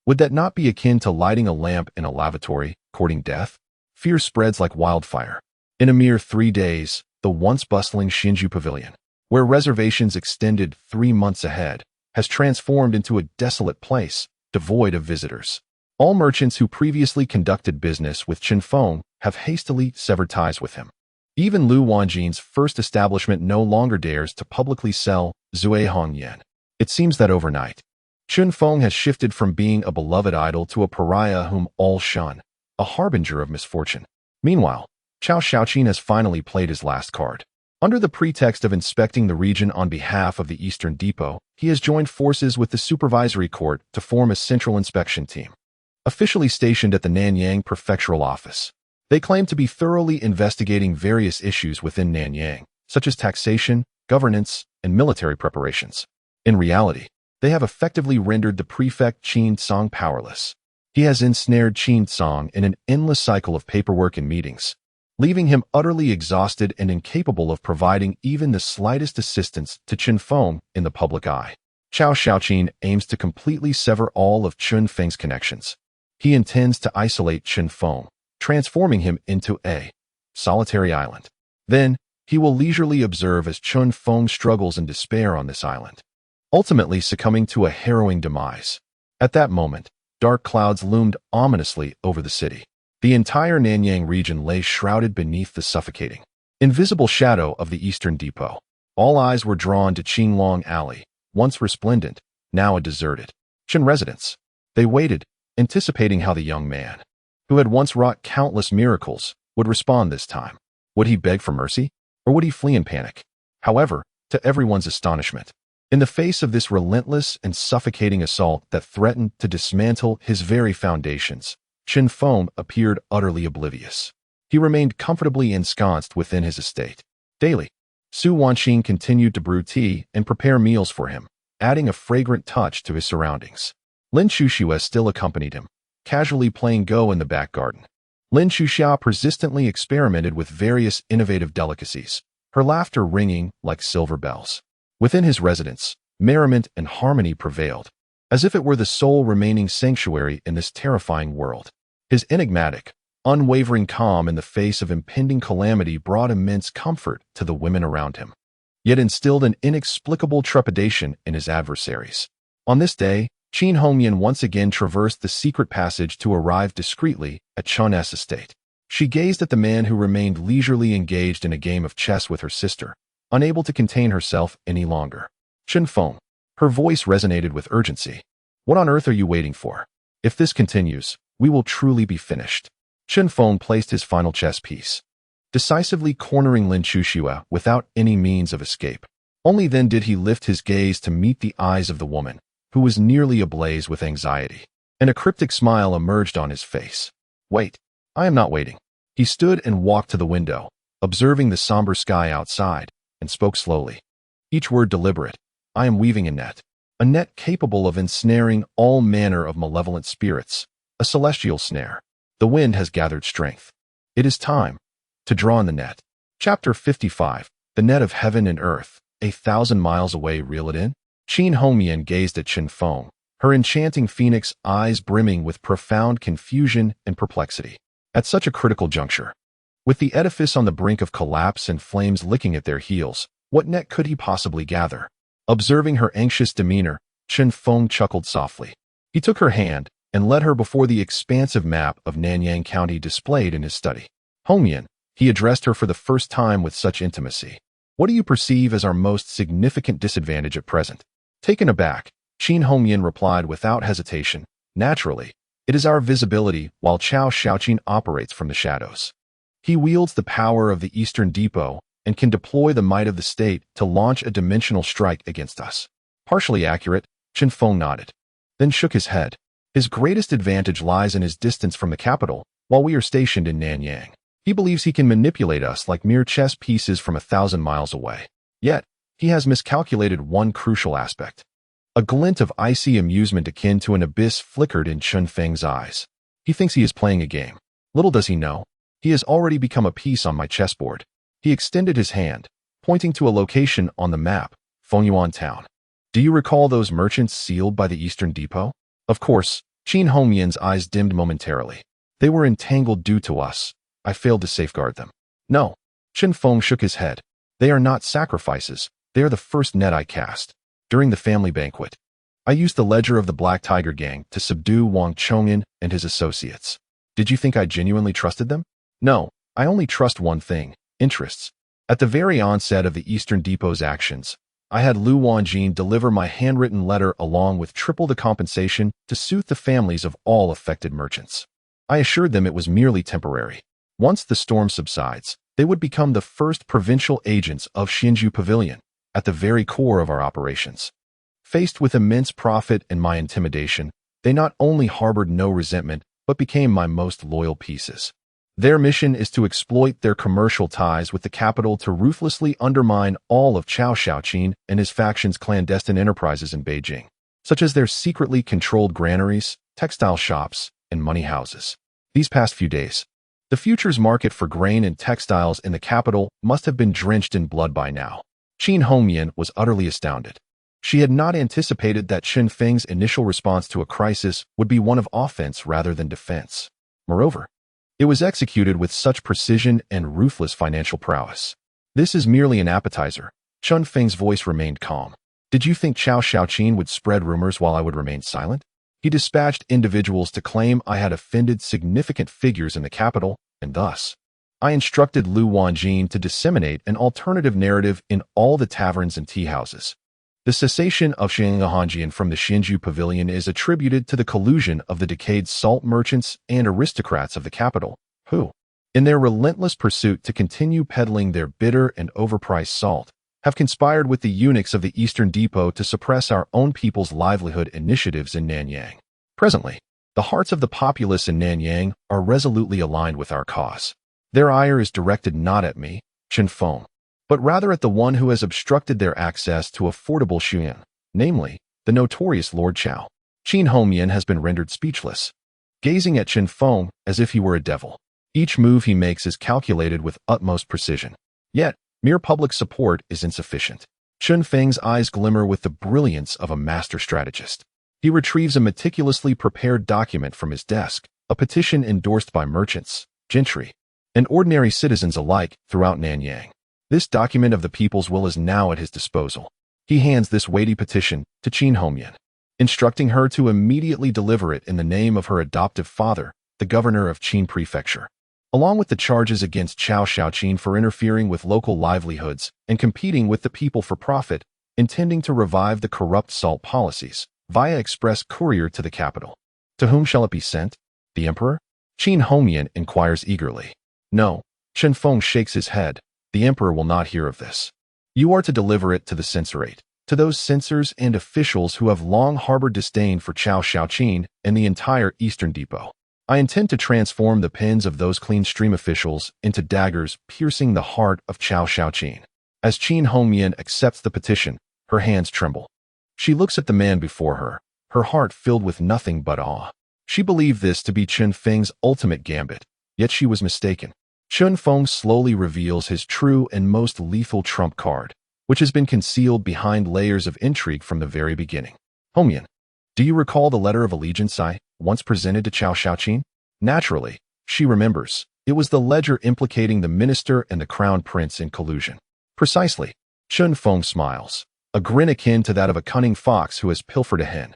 Would that not be akin to lighting a lamp in a lavatory, courting death? Fear spreads like wildfire. In a mere 3 days, the once bustling Xinju Pavilion, where reservations extended 3 months ahead, has transformed into a desolate place, devoid of visitors. All merchants who previously conducted business with Chun Feng have hastily severed ties with him. Even Lu Wanjin's first establishment no longer dares to publicly sell Zui Hongyan. It seems that overnight, Chun Feng has shifted from being a beloved idol to a pariah whom all shun, a harbinger of misfortune. Meanwhile, Cao Shaoqin has finally played his last card. Under the pretext of inspecting the region on behalf of the Eastern Depot, he has joined forces with the Supervisory Court to form a central inspection team. Officially stationed at the Nanyang Prefectural Office, they claim to be thoroughly investigating various issues within Nanyang, such as taxation, governance, and military preparations. In reality, they have effectively rendered the prefect Qin Song powerless. He has ensnared Qin Song in an endless cycle of paperwork and meetings, leaving him utterly exhausted and incapable of providing even the slightest assistance to Chun Feng in the public eye. Cao Shaoqin aims to completely sever all of Chun Feng's connections. He intends to isolate Chun Feng, transforming him into a solitary island. Then, he will leisurely observe as Chun Feng struggles in despair on this island, ultimately succumbing to a harrowing demise. At that moment, dark clouds loomed ominously over the city. The entire Nanyang region lay shrouded beneath the suffocating, invisible shadow of the Eastern Depot. All eyes were drawn to Qinglong Alley, once resplendent, now a deserted Chun residence. They waited, anticipating how the young man, who had once wrought countless miracles, would respond this time. Would he beg for mercy, or would he flee in panic? However, to everyone's astonishment, in the face of this relentless and suffocating assault that threatened to dismantle his very foundations, Chun Feng appeared utterly oblivious. He remained comfortably ensconced within his estate. Daily, Su Wanqing continued to brew tea and prepare meals for him, adding a fragrant touch to his surroundings. Lin Chuxia still accompanied him, casually playing Go in the back garden. Lin Chuxia persistently experimented with various innovative delicacies, her laughter ringing like silver bells. Within his residence, merriment and harmony prevailed, as if it were the sole remaining sanctuary in this terrifying world. His enigmatic, unwavering calm in the face of impending calamity brought immense comfort to the women around him, yet instilled an inexplicable trepidation in his adversaries. On this day, Qin Hongyan once again traversed the secret passage to arrive discreetly at Chun's estate. She gazed at the man who remained leisurely engaged in a game of chess with her sister, unable to contain herself any longer. Chun Feng. Her voice resonated with urgency. What on earth are you waiting for? If this continues, we will truly be finished. Chun Feng placed his final chess piece, decisively cornering Lin Chuxia without any means of escape. Only then did he lift his gaze to meet the eyes of the woman, who was nearly ablaze with anxiety, and a cryptic smile emerged on his face. Wait, I am not waiting. He stood and walked to the window, observing the somber sky outside, and spoke slowly. Each word deliberate. I am weaving a net capable of ensnaring all manner of malevolent spirits, a celestial snare. The wind has gathered strength. It is time to draw in the net. Chapter 55, The Net of Heaven and Earth, 1,000 miles away, reel it in. Qin Hongyan gazed at Chun Feng, her enchanting phoenix eyes brimming with profound confusion and perplexity. At such a critical juncture, with the edifice on the brink of collapse and flames licking at their heels, what net could he possibly gather? Observing her anxious demeanor, Chun Feng chuckled softly. He took her hand and led her before the expansive map of Nanyang County displayed in his study. Hongyan, he addressed her for the first time with such intimacy. What do you perceive as our most significant disadvantage at present? Taken aback, Qin Hongyan replied without hesitation, naturally, it is our visibility while Cao Shaoqin operates from the shadows. He wields the power of the Eastern Depot and can deploy the might of the state to launch a dimensional strike against us. Partially accurate, Chen Feng nodded, then shook his head. His greatest advantage lies in his distance from the capital, while we are stationed in Nanyang. He believes he can manipulate us like mere chess pieces from 1,000 miles away. Yet, he has miscalculated one crucial aspect. A glint of icy amusement akin to an abyss flickered in Chen Feng's eyes. He thinks he is playing a game. Little does he know, he has already become a piece on my chessboard. He extended his hand, pointing to a location on the map, Fengyuan Town. Do you recall those merchants sealed by the Eastern Depot? Of course, Qin Hongmian's eyes dimmed momentarily. They were entangled due to us. I failed to safeguard them. No. Chen Feng shook his head. They are not sacrifices. They are the first net I cast. During the family banquet, I used the ledger of the Black Tiger Gang to subdue Wang Chong'an and his associates. Did you think I genuinely trusted them? No, I only trust one thing, interests. At the very onset of the Eastern Depot's actions, I had Lu Wanjin deliver my handwritten letter along with triple the compensation to soothe the families of all affected merchants. I assured them it was merely temporary. Once the storm subsides, they would become the first provincial agents of Xinju Pavilion, at the very core of our operations. Faced with immense profit and my intimidation, they not only harbored no resentment, but became my most loyal pieces. Their mission is to exploit their commercial ties with the capital to ruthlessly undermine all of Cao Shaoqin and his faction's clandestine enterprises in Beijing, such as their secretly controlled granaries, textile shops, and money houses. These past few days, the futures market for grain and textiles in the capital must have been drenched in blood by now. Qin Hongmian was utterly astounded. She had not anticipated that Chen Feng's initial response to a crisis would be one of offense rather than defense. Moreover, it was executed with such precision and ruthless financial prowess. This is merely an appetizer. Chen Feng's voice remained calm. Did you think Cao Shaoqin would spread rumors while I would remain silent? He dispatched individuals to claim I had offended significant figures in the capital, and thus, I instructed Lu Wanjin to disseminate an alternative narrative in all the taverns and tea houses. The cessation of Shanghahanjian from the Xinju Pavilion is attributed to the collusion of the decayed salt merchants and aristocrats of the capital, who, in their relentless pursuit to continue peddling their bitter and overpriced salt, have conspired with the eunuchs of the Eastern Depot to suppress our own people's livelihood initiatives in Nanyang. Presently, the hearts of the populace in Nanyang are resolutely aligned with our cause. Their ire is directed not at me, Chen Feng, but rather at the one who has obstructed their access to affordable Xuan, namely, the notorious Lord Chao. Qin Hongmian has been rendered speechless, gazing at Chen Feng as if he were a devil. Each move he makes is calculated with utmost precision. Yet, mere public support is insufficient. Chen Feng's eyes glimmer with the brilliance of a master strategist. He retrieves a meticulously prepared document from his desk, a petition endorsed by merchants, gentry, and ordinary citizens alike throughout Nanyang. This document of the people's will is now at his disposal. He hands this weighty petition to Qin Hongmian, instructing her to immediately deliver it in the name of her adoptive father, the governor of Qin Prefecture, along with the charges against Cao Shaoqin for interfering with local livelihoods and competing with the people for profit, intending to revive the corrupt salt policies, via express courier to the capital. To whom shall it be sent? The emperor? Qin Hongmian inquires eagerly. No, Chen Feng shakes his head. The emperor will not hear of this. You are to deliver it to the censorate, to those censors and officials who have long harbored disdain for Cao Shaoqin and the entire Eastern Depot. I intend to transform the pens of those clean stream officials into daggers piercing the heart of Cao Shaoqin. As Qin Hongmian accepts the petition, her hands tremble. She looks at the man before her, her heart filled with nothing but awe. She believed this to be Chen Feng's ultimate gambit, yet she was mistaken. Chen Feng slowly reveals his true and most lethal trump card, which has been concealed behind layers of intrigue from the very beginning. Hongmian, do you recall the letter of allegiance I once presented to Cao Shaoqin? Naturally, she remembers. It was the ledger implicating the minister and the crown prince in collusion. Precisely. Chen Feng smiles, a grin akin to that of a cunning fox who has pilfered a hen.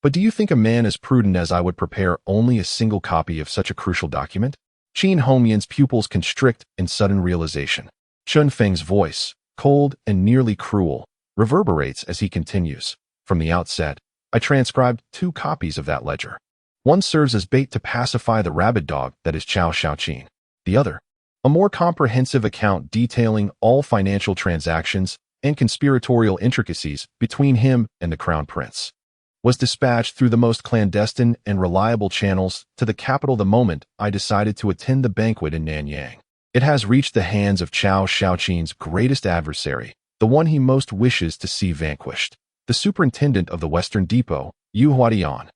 But do you think a man as prudent as I would prepare only a single copy of such a crucial document? Qin Hongmian's pupils constrict in sudden realization. Chen Feng's voice, cold and nearly cruel, reverberates as he continues. From the outset, I transcribed 2 copies of that ledger. One serves as bait to pacify the rabid dog that is Cao Shaoqin. The other, A more comprehensive account detailing all financial transactions and conspiratorial intricacies between him and the Crown Prince was dispatched through the most clandestine and reliable channels to the capital the moment I decided to attend the banquet in Nanyang. It has reached the hands of Chao Xiaoqin's greatest adversary, the one he most wishes to see vanquished, the superintendent of the Western Depot, Yu Huatian.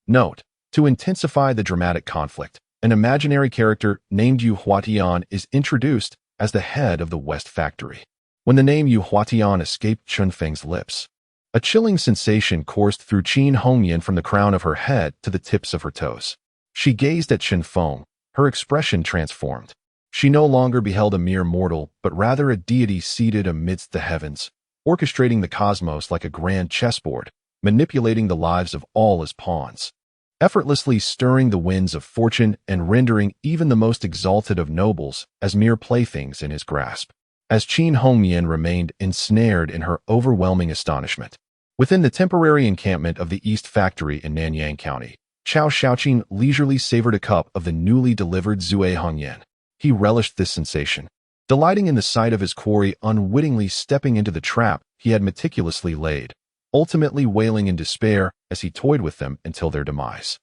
Note: to intensify the dramatic conflict, an imaginary character named Yu Huatian is introduced as the head of the West Factory. When the name Yu Huatian escaped Chun Feng's lips, a chilling sensation coursed through Qin Hongyan from the crown of her head to the tips of her toes. She gazed at Chen Feng, her expression transformed. She no longer beheld a mere mortal, but rather a deity seated amidst the heavens, orchestrating the cosmos like a grand chessboard, manipulating the lives of all as pawns, effortlessly stirring the winds of fortune and rendering even the most exalted of nobles as mere playthings in his grasp. As Qin Hongyan remained ensnared in her overwhelming astonishment, within the temporary encampment of the East Factory in Nanyang County, Chao Xiaoqin leisurely savored a cup of the newly delivered Zue Hongyan. He relished this sensation, delighting in the sight of his quarry unwittingly stepping into the trap he had meticulously laid, ultimately wailing in despair as he toyed with them until their demise.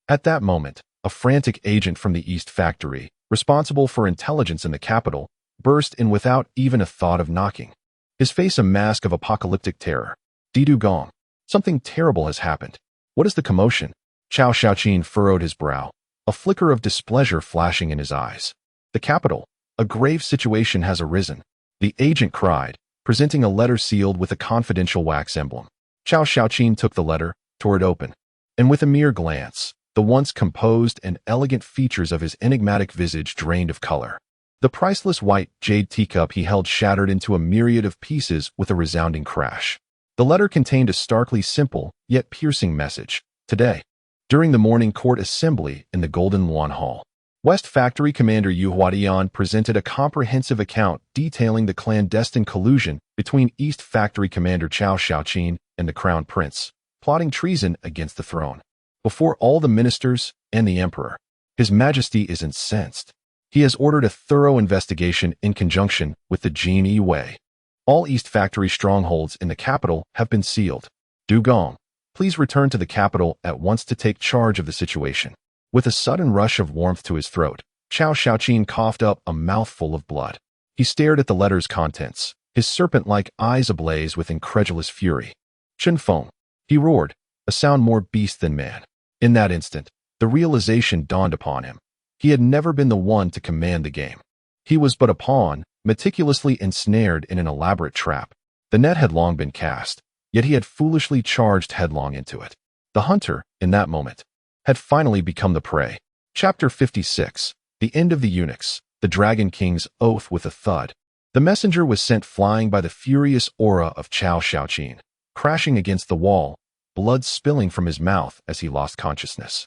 At that moment, a frantic agent from the East Factory, responsible for intelligence in the capital, burst in without even a thought of knocking, his face a mask of apocalyptic terror. Didu Gong, something terrible has happened. What is the commotion? Chao Xiaoqin furrowed his brow, a flicker of displeasure flashing in his eyes. The capital, a grave situation has arisen, the agent cried, presenting a letter sealed with a confidential wax emblem. Chao Xiaoqin took the letter, tore it open, and with a mere glance, the once composed and elegant features of his enigmatic visage drained of color. The priceless white jade teacup he held shattered into a myriad of pieces with a resounding crash. The letter contained a starkly simple, yet piercing message. Today, during the morning court assembly in the Golden Luan Hall, West Factory Commander Yu Huatian presented a comprehensive account detailing the clandestine collusion between East Factory Commander Chao Xiaoqin and the Crown Prince, plotting treason against the throne. Before all the ministers and the emperor, His Majesty is incensed. He has ordered a thorough investigation in conjunction with the Jin Yi Wei. All East Factory strongholds in the capital have been sealed. Du Gong, please return to the capital at once to take charge of the situation. With a sudden rush of warmth to his throat, Chao Xiaoqin coughed up a mouthful of blood. He stared at the letter's contents, his serpent-like eyes ablaze with incredulous fury. Chen Feng, he roared, a sound more beast than man. In that instant, the realization dawned upon him. He had never been the one to command the game. He was but a pawn, meticulously ensnared in an elaborate trap. The net had long been cast, yet he had foolishly charged headlong into it. The hunter, in that moment, had finally become the prey. Chapter 56. The End of the Eunuchs, the Dragon King's Oath with a thud. The messenger was sent flying by the furious aura of Chao Xiaoqin, crashing against the wall, blood spilling from his mouth as he lost consciousness.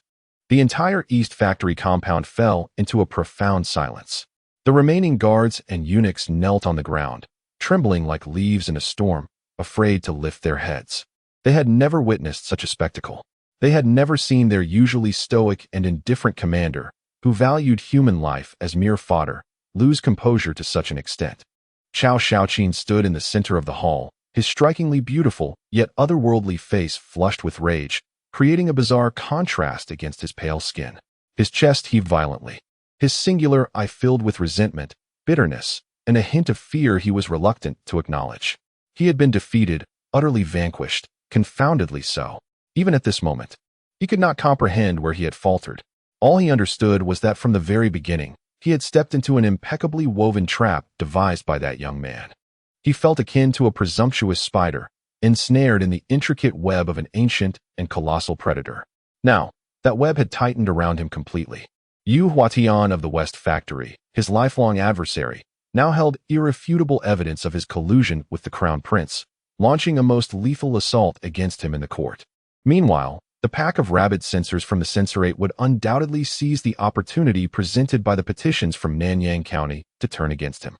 The entire East Factory compound fell into a profound silence. The remaining guards and eunuchs knelt on the ground, trembling like leaves in a storm, afraid to lift their heads. They had never witnessed such a spectacle. They had never seen their usually stoic and indifferent commander, who valued human life as mere fodder, lose composure to such an extent. Chao Xiaoqin stood in the center of the hall, his strikingly beautiful yet otherworldly face flushed with rage, creating a bizarre contrast against his pale skin. His chest heaved violently, his singular eye filled with resentment, bitterness, and a hint of fear he was reluctant to acknowledge. He had been defeated, utterly vanquished, confoundedly so. Even at this moment, he could not comprehend where he had faltered. All he understood was that from the very beginning, he had stepped into an impeccably woven trap devised by that young man. He felt akin to a presumptuous spider, ensnared in the intricate web of an ancient and colossal predator. Now, that web had tightened around him completely. Yu Huatian of the West Factory, his lifelong adversary, now held irrefutable evidence of his collusion with the Crown Prince, launching a most lethal assault against him in the court. Meanwhile, the pack of rabid censors from the censorate would undoubtedly seize the opportunity presented by the petitions from Nanyang County to turn against him.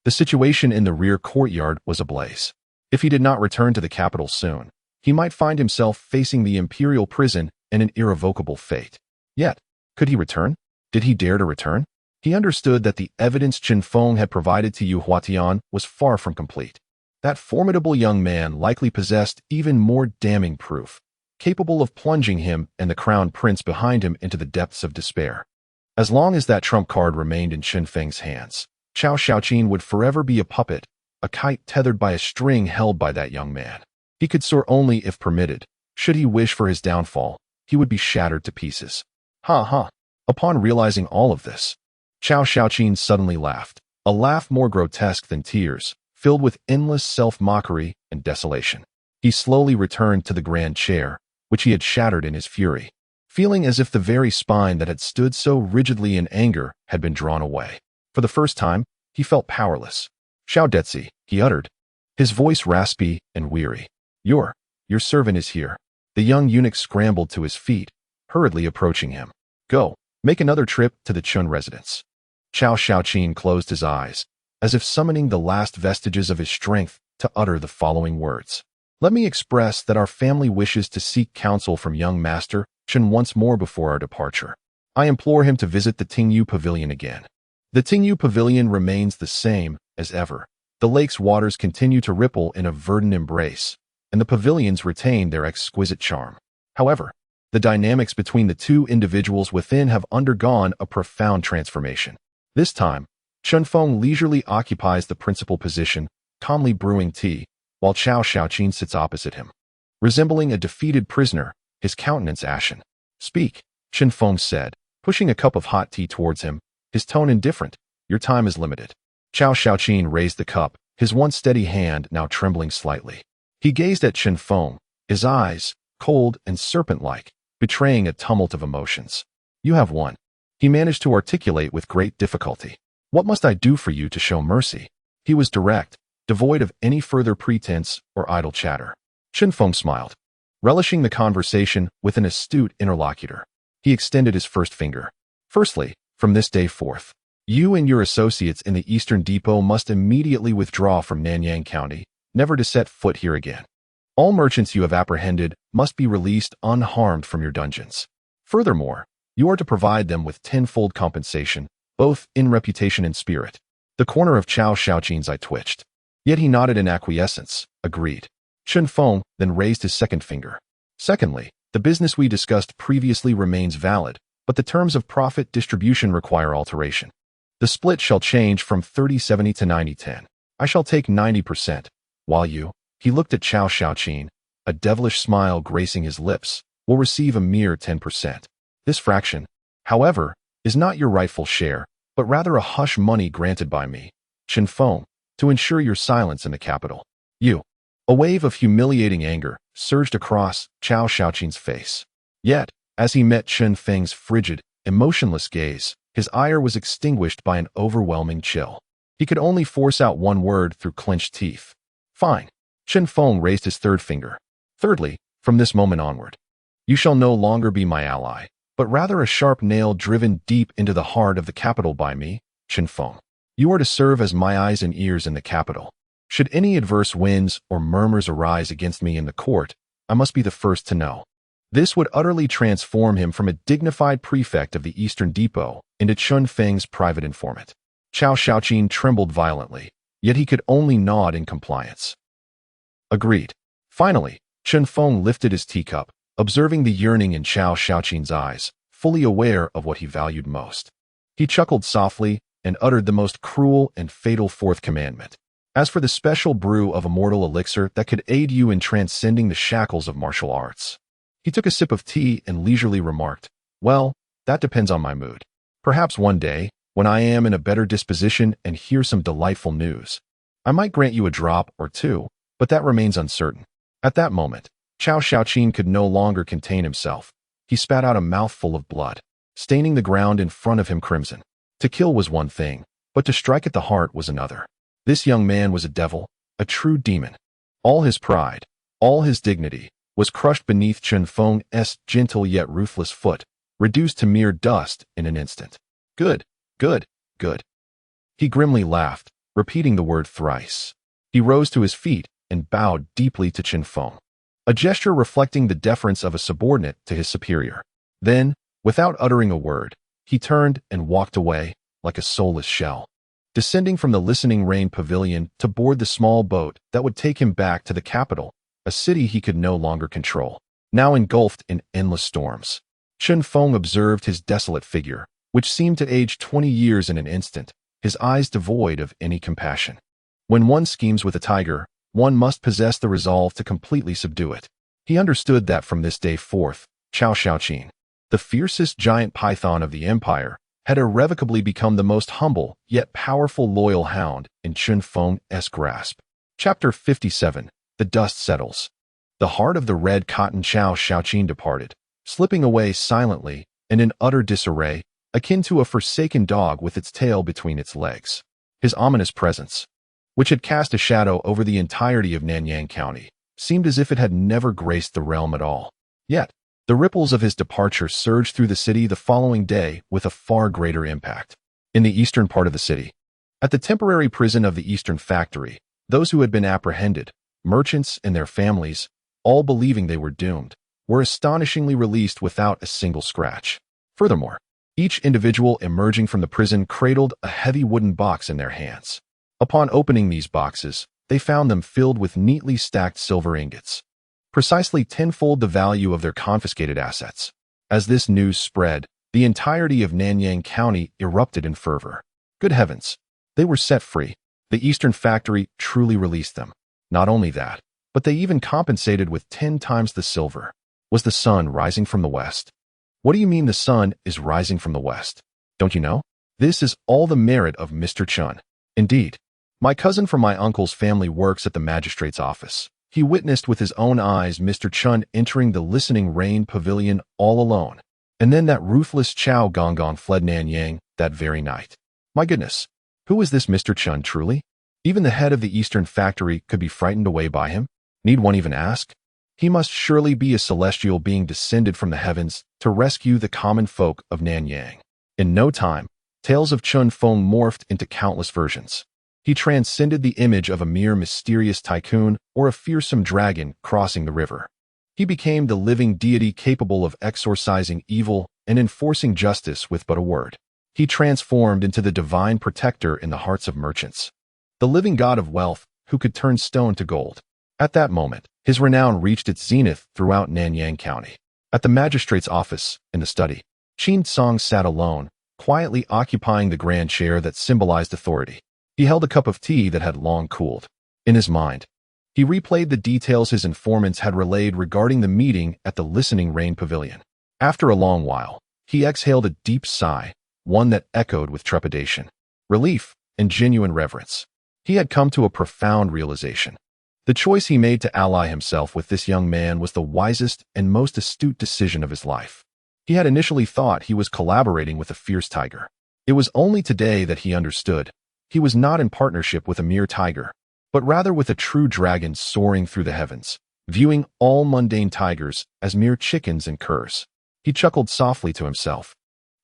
The situation in the rear courtyard was ablaze. If he did not return to the capital soon, he might find himself facing the imperial prison and an irrevocable fate. Yet, could he return? Did he dare to return? He understood that the evidence Chen Feng had provided to Yu Huatian was far from complete. That formidable young man likely possessed even more damning proof, capable of plunging him and the crown prince behind him into the depths of despair. As long as that trump card remained in Chen Feng's hands, Chao Xiaoqin would forever be a puppet, a kite tethered by a string held by that young man. He could soar only if permitted. Should he wish for his downfall, he would be shattered to pieces. Ha ha! Upon realizing all of this, Chao Xiaoqin suddenly laughed, a laugh more grotesque than tears, filled with endless self-mockery and desolation. He slowly returned to the grand chair, which he had shattered in his fury, feeling as if the very spine that had stood so rigidly in anger had been drawn away. For the first time, he felt powerless. "Xiao Detzi," he uttered, his voice raspy and weary. Your servant is here." The young eunuch scrambled to his feet, hurriedly approaching him. "Go, make another trip to the Chun residence." Chao Xiaoqin closed his eyes, as if summoning the last vestiges of his strength to utter the following words. "Let me express that our family wishes to seek counsel from young Master Chen once more before our departure. I implore him to visit the Tingyu Pavilion again." The Tingyu Pavilion remains the same as ever. The lake's waters continue to ripple in a verdant embrace, and the pavilions retain their exquisite charm. However, the dynamics between the two individuals within have undergone a profound transformation. This time, Chen Feng leisurely occupies the principal position, calmly brewing tea, while Chao Xiaoqin sits opposite him. Resembling a defeated prisoner, his countenance ashen. "Speak," Chen Feng said, pushing a cup of hot tea towards him, his tone indifferent. "Your time is limited." Chao Xiaoqin raised the cup, his once steady hand now trembling slightly. He gazed at Chen Feng, his eyes, cold and serpent-like, betraying a tumult of emotions. "You have won," he managed to articulate with great difficulty. "What must I do for you to show mercy?" He was direct, devoid of any further pretense or idle chatter. Chen Feng smiled, relishing the conversation with an astute interlocutor. He extended his first finger. "Firstly, from this day forth, you and your associates in the Eastern Depot must immediately withdraw from Nanyang County, never to set foot here again. All merchants you have apprehended must be released unharmed from your dungeons. Furthermore, you are to provide them with tenfold compensation, both in reputation and spirit." The corner of Chao Xiaoqin's eye twitched. Yet he nodded in acquiescence, agreed. Chen Feng then raised his second finger. "Secondly, the business we discussed previously remains valid, but the terms of profit distribution require alteration. The split shall change from 30-70 to 90-10. I shall take 90%, while you," he looked at Chao Xiaoqin, a devilish smile gracing his lips, "will receive a mere 10%. This fraction, however, is not your rightful share, but rather a hush money granted by me, Chen Feng, to ensure your silence in the capital." "You." A wave of humiliating anger surged across Chao Xiaoqin's face. Yet, as he met Chen Feng's frigid, emotionless gaze, his ire was extinguished by an overwhelming chill. He could only force out one word through clenched teeth. "Fine." Chen Feng raised his third finger. "Thirdly, from this moment onward, you shall no longer be my ally, but rather a sharp nail driven deep into the heart of the capital by me, Chen Feng. You are to serve as my eyes and ears in the capital. Should any adverse winds or murmurs arise against me in the court, I must be the first to know." This would utterly transform him from a dignified prefect of the Eastern Depot into Chen Feng's private informant. Chao Xiaoqin trembled violently, yet he could only nod in compliance. "Agreed." Finally, Chen Feng lifted his teacup, observing the yearning in Chao Xiaoqin's eyes, fully aware of what he valued most. He chuckled softly and uttered the most cruel and fatal fourth commandment. "As for the special brew of immortal elixir that could aid you in transcending the shackles of martial arts." He took a sip of tea and leisurely remarked, "Well, that depends on my mood. Perhaps one day, when I am in a better disposition and hear some delightful news, I might grant you a drop or two, but that remains uncertain." At that moment, Chao Xiaoqin could no longer contain himself. He spat out a mouthful of blood, staining the ground in front of him crimson. To kill was one thing, but to strike at the heart was another. This young man was a devil, a true demon. All his pride, all his dignity, was crushed beneath Chen Feng's gentle yet ruthless foot, reduced to mere dust in an instant. "Good, good, good." He grimly laughed, repeating the word thrice. He rose to his feet and bowed deeply to Chen Feng, a gesture reflecting the deference of a subordinate to his superior. Then, without uttering a word, he turned and walked away, like a soulless shell, descending from the listening rain pavilion to board the small boat that would take him back to the capital, a city he could no longer control, now engulfed in endless storms. Chen Feng observed his desolate figure, which seemed to age 20 years in an instant, his eyes devoid of any compassion. When one schemes with a tiger, one must possess the resolve to completely subdue it. He understood that from this day forth, Chao Shaoqin, the fiercest giant python of the empire, had irrevocably become the most humble yet powerful loyal hound in Chen Feng's grasp. Chapter 57. The Dust Settles. The heart of the red cotton Chao Shaoqin departed, slipping away silently and in utter disarray, akin to a forsaken dog with its tail between its legs. His ominous presence, which had cast a shadow over the entirety of Nanyang County, seemed as if it had never graced the realm at all. Yet, the ripples of his departure surged through the city the following day with a far greater impact. In the eastern part of the city, at the temporary prison of the Eastern Factory, those who had been apprehended, merchants and their families, all believing they were doomed, were astonishingly released without a single scratch. Furthermore, each individual emerging from the prison cradled a heavy wooden box in their hands. Upon opening these boxes, they found them filled with neatly stacked silver ingots, precisely tenfold the value of their confiscated assets. As this news spread, the entirety of Nanyang County erupted in fervor. Good heavens! They were set free. The Eastern Factory truly released them. Not only that, but they even compensated with 10 times the silver. Was the sun rising from the west? What do you mean the sun is rising from the west? Don't you know? This is all the merit of Mr. Chun. Indeed. My cousin from my uncle's family works at the magistrate's office. He witnessed with his own eyes Mr. Chun entering the listening rain pavilion all alone. And then that ruthless Chao Gongon fled Nanyang that very night. My goodness, who is this Mr. Chun truly? Even the head of the Eastern Factory could be frightened away by him? Need one even ask? He must surely be a celestial being descended from the heavens to rescue the common folk of Nanyang. In no time, tales of Chun Feng morphed into countless versions. He transcended the image of a mere mysterious tycoon or a fearsome dragon crossing the river. He became the living deity capable of exorcising evil and enforcing justice with but a word. He transformed into the divine protector in the hearts of merchants, the living god of wealth who could turn stone to gold. At that moment, his renown reached its zenith throughout Nanyang County. At the magistrate's office, in the study, Qin Song sat alone, quietly occupying the grand chair that symbolized authority. He held a cup of tea that had long cooled. In his mind, he replayed the details his informants had relayed regarding the meeting at the Listening Rain Pavilion. After a long while, he exhaled a deep sigh, one that echoed with trepidation, relief, and genuine reverence. He had come to a profound realization. The choice he made to ally himself with this young man was the wisest and most astute decision of his life. He had initially thought he was collaborating with a fierce tiger. It was only today that he understood. He was not in partnership with a mere tiger, but rather with a true dragon soaring through the heavens, viewing all mundane tigers as mere chickens and curs. He chuckled softly to himself,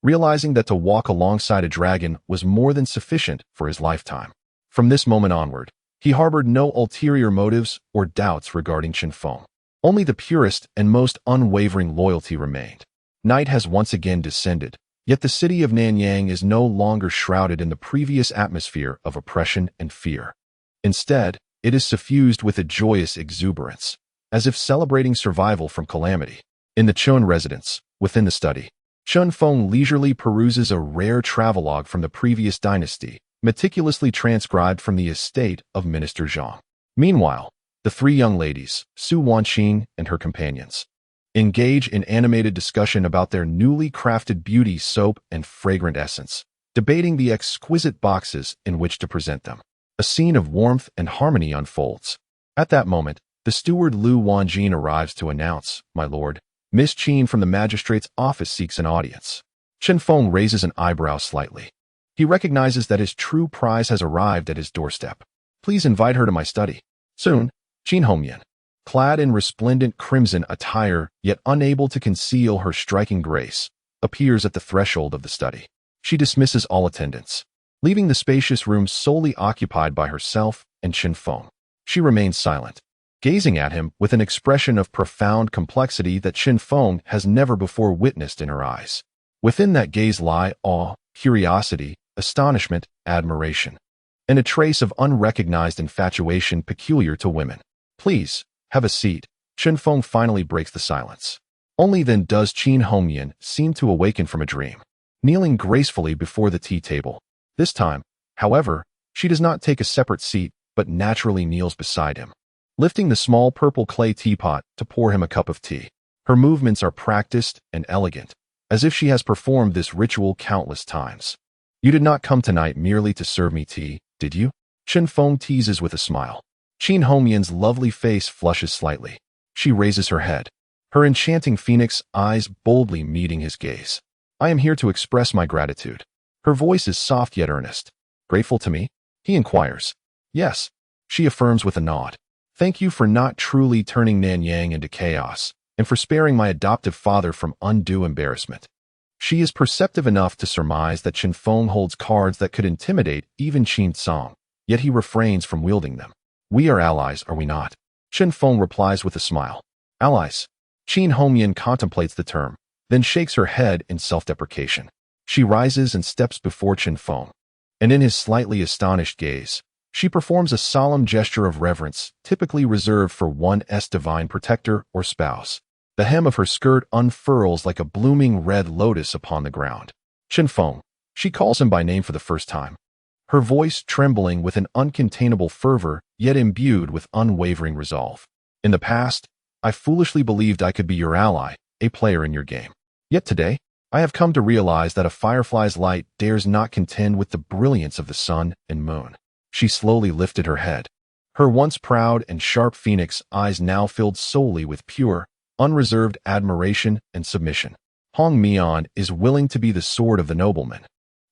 realizing that to walk alongside a dragon was more than sufficient for his lifetime. From this moment onward, he harbored no ulterior motives or doubts regarding Chen Feng. Only the purest and most unwavering loyalty remained. Night has once again descended, yet the city of Nanyang is no longer shrouded in the previous atmosphere of oppression and fear. Instead, it is suffused with a joyous exuberance, as if celebrating survival from calamity. In the Chun residence, within the study, Chen Feng leisurely peruses a rare travelogue from the previous dynasty, meticulously transcribed from the estate of Minister Zhang. Meanwhile, the 3 young ladies, Su Wanqing and her companions, engage in animated discussion about their newly crafted beauty soap and fragrant essence, debating the exquisite boxes in which to present them. A scene of warmth and harmony unfolds. At that moment, the steward Lu Wanjin arrives to announce, "My lord, Miss Qin from the magistrate's office seeks an audience." Chen Feng raises an eyebrow slightly. He recognizes that his true prize has arrived at his doorstep. "Please invite her to my study." Soon, Qin Hongyan, clad in resplendent crimson attire yet unable to conceal her striking grace, appears at the threshold of the study. She dismisses all attendants, leaving the spacious room solely occupied by herself and Chen Feng. She remains silent, gazing at him with an expression of profound complexity that Chen Feng has never before witnessed in her eyes. Within that gaze lie awe, curiosity, astonishment, admiration, and a trace of unrecognized infatuation peculiar to women. "Please, have a seat." Chen Feng finally breaks the silence. Only then does Qin Hongyan seem to awaken from a dream, kneeling gracefully before the tea table. This time, however, she does not take a separate seat, but naturally kneels beside him, lifting the small purple clay teapot to pour him a cup of tea. Her movements are practiced and elegant, as if she has performed this ritual countless times. "You did not come tonight merely to serve me tea, did you?" Chen Feng teases with a smile. Qin Hongyan's lovely face flushes slightly. She raises her head, her enchanting phoenix eyes boldly meeting his gaze. "I am here to express my gratitude." Her voice is soft yet earnest. "Grateful to me?" he inquires. "Yes," she affirms with a nod. "Thank you for not truly turning Nanyang into chaos, and for sparing my adoptive father from undue embarrassment." She is perceptive enough to surmise that Chen Feng holds cards that could intimidate even Qin Song, yet he refrains from wielding them. "We are allies, are we not?" Chen Feng replies with a smile. "Allies?" Qin Hongyan contemplates the term, then shakes her head in self-deprecation. She rises and steps before Chen Feng, and in his slightly astonished gaze, she performs a solemn gesture of reverence typically reserved for one's divine protector or spouse. The hem of her skirt unfurls like a blooming red lotus upon the ground. "Chen Feng," she calls him by name for the first time, her voice trembling with an uncontainable fervor yet imbued with unwavering resolve. "In the past, I foolishly believed I could be your ally, a player in your game. Yet today, I have come to realize that a firefly's light dares not contend with the brilliance of the sun and moon." She slowly lifted her head, her once proud and sharp phoenix eyes now filled solely with pure, unreserved admiration and submission. Hong Mian is willing to be the sword of the nobleman,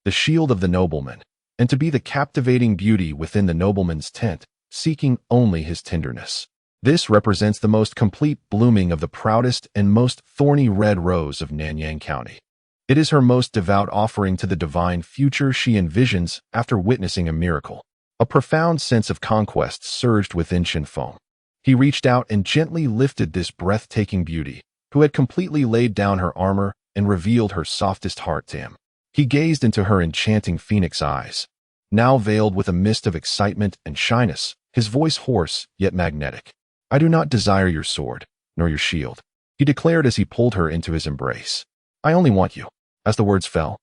the shield of the nobleman, and to be the captivating beauty within the nobleman's tent, seeking only his tenderness. This represents the most complete blooming of the proudest and most thorny red rose of Nanyang County. It is her most devout offering to the divine future she envisions after witnessing a miracle. A profound sense of conquest surged within Chen Feng. He reached out and gently lifted this breathtaking beauty, who had completely laid down her armor and revealed her softest heart to him. He gazed into her enchanting phoenix eyes, now veiled with a mist of excitement and shyness, his voice hoarse yet magnetic. "I do not desire your sword, nor your shield," he declared as he pulled her into his embrace. "I only want you." As the words fell,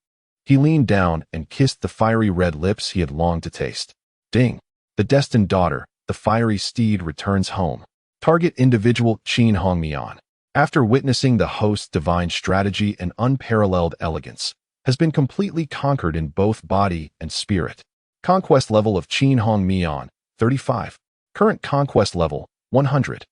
he leaned down and kissed the fiery red lips he had longed to taste. Ding! The destined daughter, the fiery steed returns home. Target individual Qin Hongmian, after witnessing the host's divine strategy and unparalleled elegance, has been completely conquered in both body and spirit. Conquest level of Qin Hongmian, 35. Current conquest level, 100.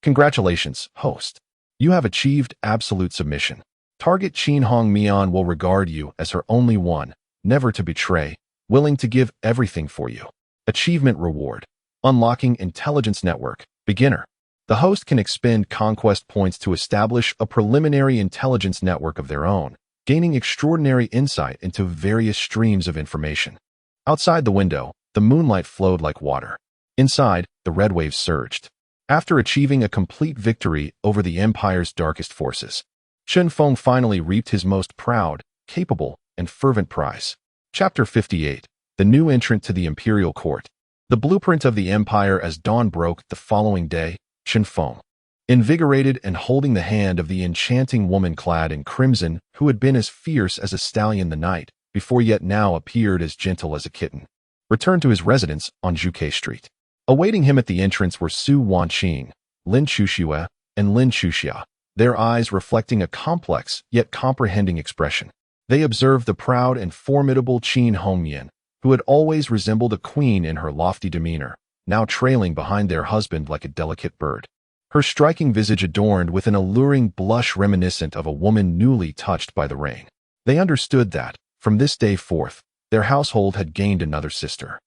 Congratulations, host. You have achieved absolute submission. Target Qin Hongmian will regard you as her only one, never to betray, willing to give everything for you. Achievement reward. Unlocking intelligence network. Beginner. The host can expend conquest points to establish a preliminary intelligence network of their own, gaining extraordinary insight into various streams of information. Outside the window, the moonlight flowed like water. Inside, the red waves surged. After achieving a complete victory over the Empire's darkest forces, Chen Feng finally reaped his most proud, capable, and fervent prize. Chapter 58. The new entrant to the Imperial Court. The blueprint of the Empire as dawn broke the following day, Chen Feng, invigorated and holding the hand of the enchanting woman clad in crimson who had been as fierce as a stallion the night before yet now appeared as gentle as a kitten, returned to his residence on Zhuke Street. Awaiting him at the entrance were Su Wanqing, Lin Chuxue, and Lin Chuxia, their eyes reflecting a complex yet comprehending expression. They observed the proud and formidable Qin Hongyan, who had always resembled a queen in her lofty demeanor, now trailing behind their husband like a delicate bird. Her striking visage adorned with an alluring blush reminiscent of a woman newly touched by the rain. They understood that, from this day forth, their household had gained another sister.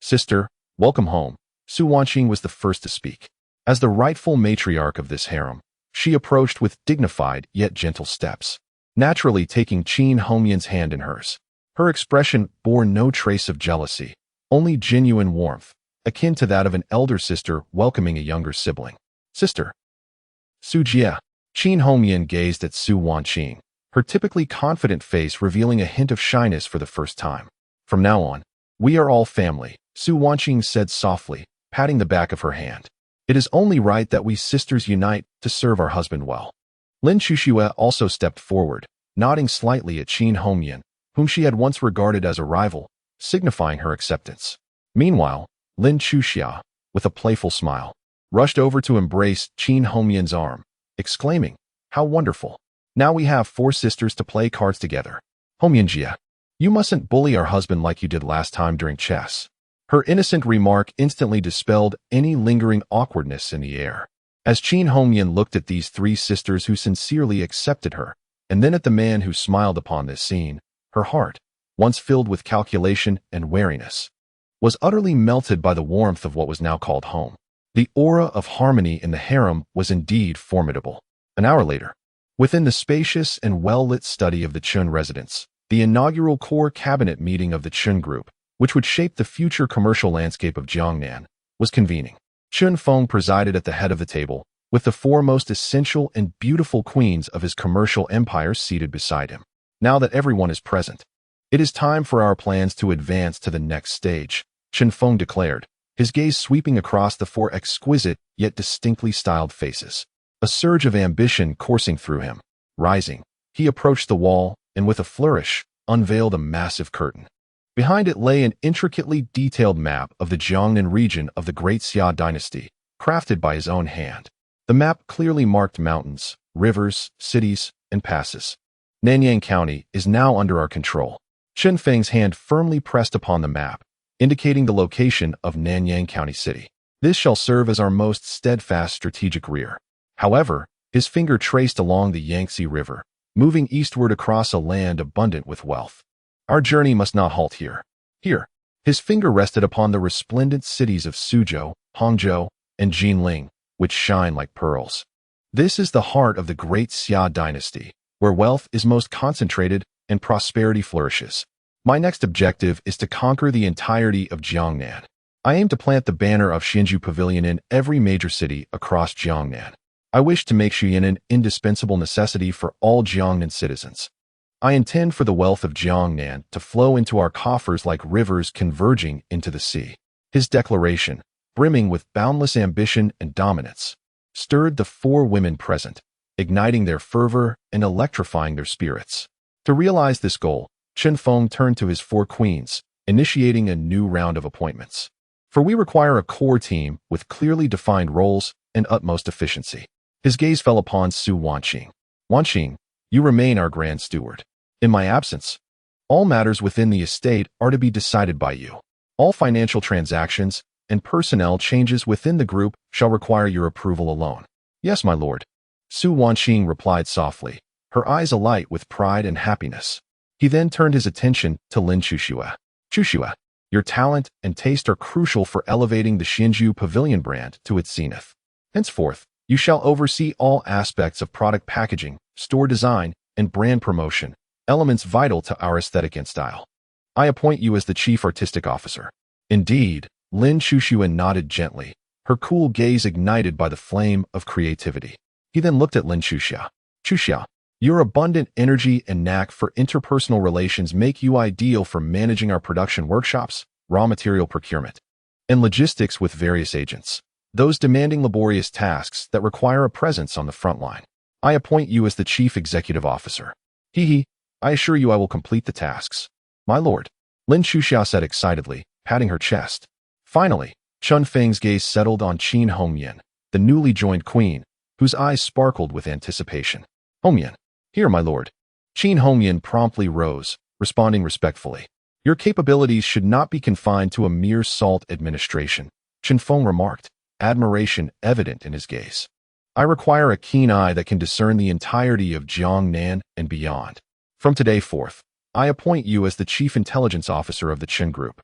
"Sister, welcome home." Su Wanqing was the first to speak. As the rightful matriarch of this harem, she approached with dignified yet gentle steps, naturally taking Qin Hongyan's hand in hers. Her expression bore no trace of jealousy, only genuine warmth, akin to that of an elder sister welcoming a younger sibling. "Sister." "Su Jie." Qin Hongyan gazed at Su Wanqing, her typically confident face revealing a hint of shyness for the first time. From now on, we are all family, Su Wanqing said softly, patting the back of her hand. It is only right that we sisters unite to serve our husband well. Lin Chuxue also stepped forward, nodding slightly at Qin Hongyan, whom she had once regarded as a rival, signifying her acceptance. Meanwhile, Lin Chuxia, with a playful smile, rushed over to embrace Qin Hongyan's arm, exclaiming, "How wonderful! Now we have 4 sisters to play cards together. Hongyanjia, you mustn't bully our husband like you did last time during chess." Her innocent remark instantly dispelled any lingering awkwardness in the air. As Qin Hongyan looked at these 3 sisters who sincerely accepted her, and then at the man who smiled upon this scene, her heart, once filled with calculation and wariness, was utterly melted by the warmth of what was now called home. The aura of harmony in the harem was indeed formidable. An hour later, within the spacious and well-lit study of the Chun residence, the inaugural core cabinet meeting of the Chun Group, which would shape the future commercial landscape of Jiangnan, was convening. Chun Feng presided at the head of the table, with the 4 most essential and beautiful queens of his commercial empire seated beside him. Now that everyone is present, it is time for our plans to advance to the next stage, Chun Feng declared, his gaze sweeping across the 4 exquisite yet distinctly styled faces. A surge of ambition coursing through him. Rising, he approached the wall and with a flourish, unveiled a massive curtain. Behind it lay an intricately detailed map of the Jiangnan region of the Great Xia dynasty, crafted by his own hand. The map clearly marked mountains, rivers, cities, and passes. Nanyang County is now under our control. Chen Feng's hand firmly pressed upon the map, indicating the location of Nanyang County City. This shall serve as our most steadfast strategic rear. However, his finger traced along the Yangtze River, moving eastward across a land abundant with wealth. Our journey must not halt here. Here, his finger rested upon the resplendent cities of Suzhou, Hangzhou, and Jinling, which shine like pearls. This is the heart of the Great Xia dynasty, where wealth is most concentrated and prosperity flourishes. My next objective is to conquer the entirety of Jiangnan. I aim to plant the banner of Xianju Pavilion in every major city across Jiangnan. I wish to make Xi'an an indispensable necessity for all Jiangnan citizens. I intend for the wealth of Jiangnan to flow into our coffers like rivers converging into the sea. His declaration, brimming with boundless ambition and dominance, stirred the 4 women present, igniting their fervor and electrifying their spirits. To realize this goal, Chen Feng turned to his 4 queens, initiating a new round of appointments. For we require a core team with clearly defined roles and utmost efficiency. His gaze fell upon Su Wanqing. Wanqing, you remain our grand steward. In my absence, all matters within the estate are to be decided by you. All financial transactions and personnel changes within the group shall require your approval alone. Yes, my lord. Su Wanqing replied softly, her eyes alight with pride and happiness. He then turned his attention to Lin Chuxue. Chuxue, your talent and taste are crucial for elevating the Xianju Pavilion brand to its zenith. Henceforth, you shall oversee all aspects of product packaging, store design, and brand promotion, elements vital to our aesthetic and style. I appoint you as the chief artistic officer. Indeed, Lin Chuxue nodded gently, her cool gaze ignited by the flame of creativity. He then looked at Lin Chuxia. Chuxia, your abundant energy and knack for interpersonal relations make you ideal for managing our production workshops, raw material procurement, and logistics with various agents, those demanding laborious tasks that require a presence on the front line. I appoint you as the chief executive officer. I assure you I will complete the tasks. My lord, Lin Chuxia said excitedly, patting her chest. Finally, Chun Feng's gaze settled on Qin Hongyan, the newly joined queen, whose eyes sparkled with anticipation. Hongyan, here, my lord. Qin Hongyan promptly rose, responding respectfully. Your capabilities should not be confined to a mere salt administration, Chen Feng remarked, admiration evident in his gaze. I require a keen eye that can discern the entirety of Jiangnan and beyond. From today forth, I appoint you as the Chief Intelligence Officer of the Qin Group.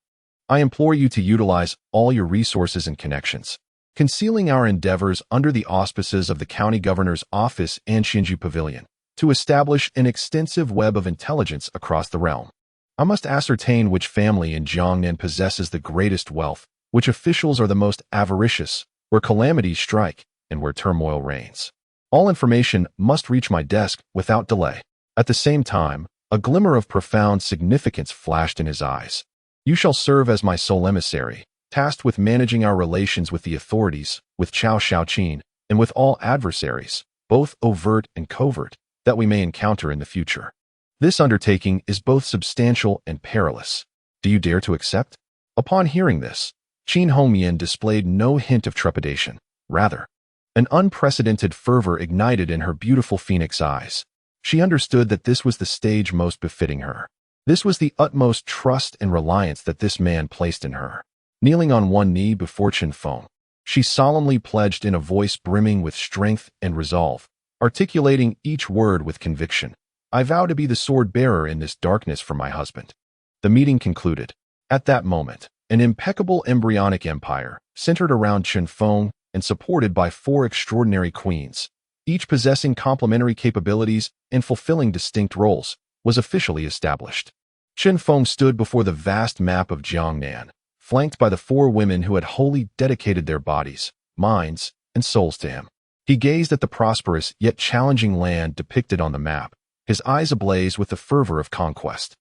I implore you to utilize all your resources and connections, concealing our endeavors under the auspices of the County Governor's Office and Xianju Pavilion, to establish an extensive web of intelligence across the realm. I must ascertain which family in Jiangnan possesses the greatest wealth, which officials are the most avaricious, where calamities strike, and where turmoil reigns. All information must reach my desk without delay. At the same time, a glimmer of profound significance flashed in his eyes. You shall serve as my sole emissary, tasked with managing our relations with the authorities, with Chao Shaoqin, and with all adversaries, both overt and covert, that we may encounter in the future. This undertaking is both substantial and perilous. Do you dare to accept?" Upon hearing this, Qin Hongmian displayed no hint of trepidation. Rather, an unprecedented fervor ignited in her beautiful phoenix eyes. She understood that this was the stage most befitting her. This was the utmost trust and reliance that this man placed in her. Kneeling on one knee before Chen Feng, she solemnly pledged in a voice brimming with strength and resolve, articulating each word with conviction, "I vow to be the sword-bearer in this darkness for my husband." The meeting concluded. At that moment, an impeccable embryonic empire, centered around Chen Feng and supported by 4 extraordinary queens, each possessing complementary capabilities and fulfilling distinct roles, was officially established. Chen Feng stood before the vast map of Jiangnan, flanked by the 4 women who had wholly dedicated their bodies, minds, and souls to him. He gazed at the prosperous yet challenging land depicted on the map, his eyes ablaze with the fervor of conquest.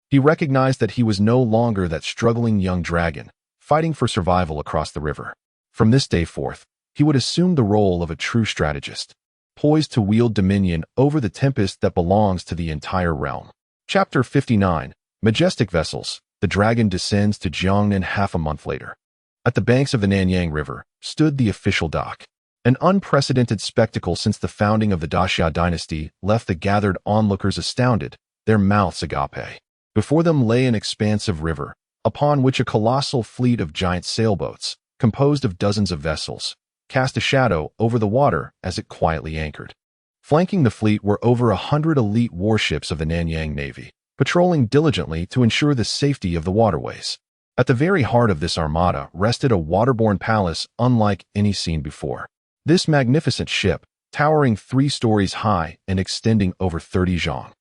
He recognized that he was no longer that struggling young dragon, fighting for survival across the river. From this day forth, he would assume the role of a true strategist, poised to wield dominion over the tempest that belongs to the entire realm. Chapter 59, Majestic Vessels. The dragon descends to Jiangnan half a month later. At the banks of the Nanyang River stood the official dock. An unprecedented spectacle since the founding of the Daxia dynasty left the gathered onlookers astounded, their mouths agape. Before them lay an expansive river, upon which a colossal fleet of giant sailboats, composed of dozens of vessels, cast a shadow over the water as it quietly anchored. Flanking the fleet were over 100 elite warships of the Nanyang Navy, patrolling diligently to ensure the safety of the waterways. At the very heart of this armada rested a waterborne palace unlike any seen before. This magnificent ship, towering 3 stories high and extending over 30 zhang,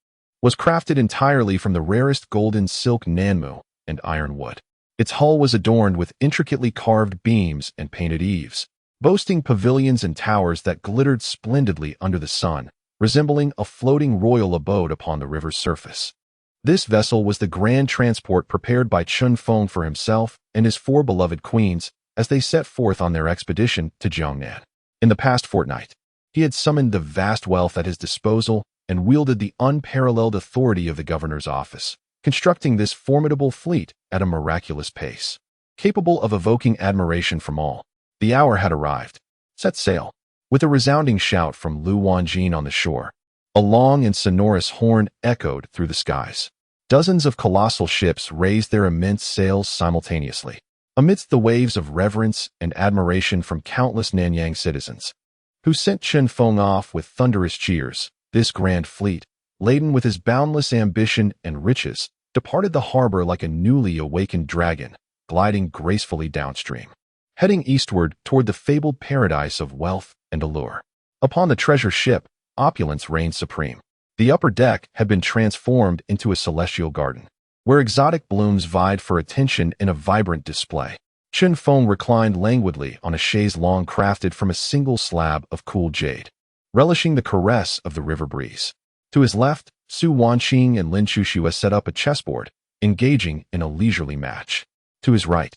was crafted entirely from the rarest golden silk nanmu and ironwood. Its hull was adorned with intricately carved beams and painted eaves, boasting pavilions and towers that glittered splendidly under the sun, resembling a floating royal abode upon the river's surface. This vessel was the grand transport prepared by Chen Feng for himself and his 4 beloved queens as they set forth on their expedition to Jiangnan. In the past fortnight, he had summoned the vast wealth at his disposal and wielded the unparalleled authority of the governor's office, constructing this formidable fleet at a miraculous pace. Capable of evoking admiration from all, the hour had arrived. Set sail. With a resounding shout from Lu Wanjin on the shore, a long and sonorous horn echoed through the skies. Dozens of colossal ships raised their immense sails simultaneously. Amidst the waves of reverence and admiration from countless Nanyang citizens, who sent Chen Feng off with thunderous cheers, this grand fleet, laden with his boundless ambition and riches, departed the harbor like a newly awakened dragon, gliding gracefully downstream, heading eastward toward the fabled paradise of wealth and allure. Upon the treasure ship, opulence reigned supreme. The upper deck had been transformed into a celestial garden, where exotic blooms vied for attention in a vibrant display. Chen Feng reclined languidly on a chaise longue crafted from a single slab of cool jade, relishing the caress of the river breeze. To his left, Su Wanqing and Lin Chuxua set up a chessboard, engaging in a leisurely match. To his right,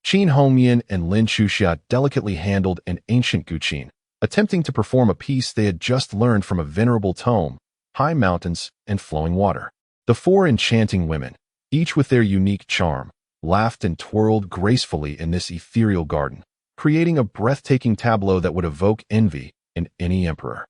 Qin Hongmian and Lin Chuxua delicately handled an ancient guqin, attempting to perform a piece they had just learned from a venerable tome, high mountains and flowing water. The 4 enchanting women, each with their unique charm, laughed and twirled gracefully in this ethereal garden, creating a breathtaking tableau that would evoke envy in any emperor.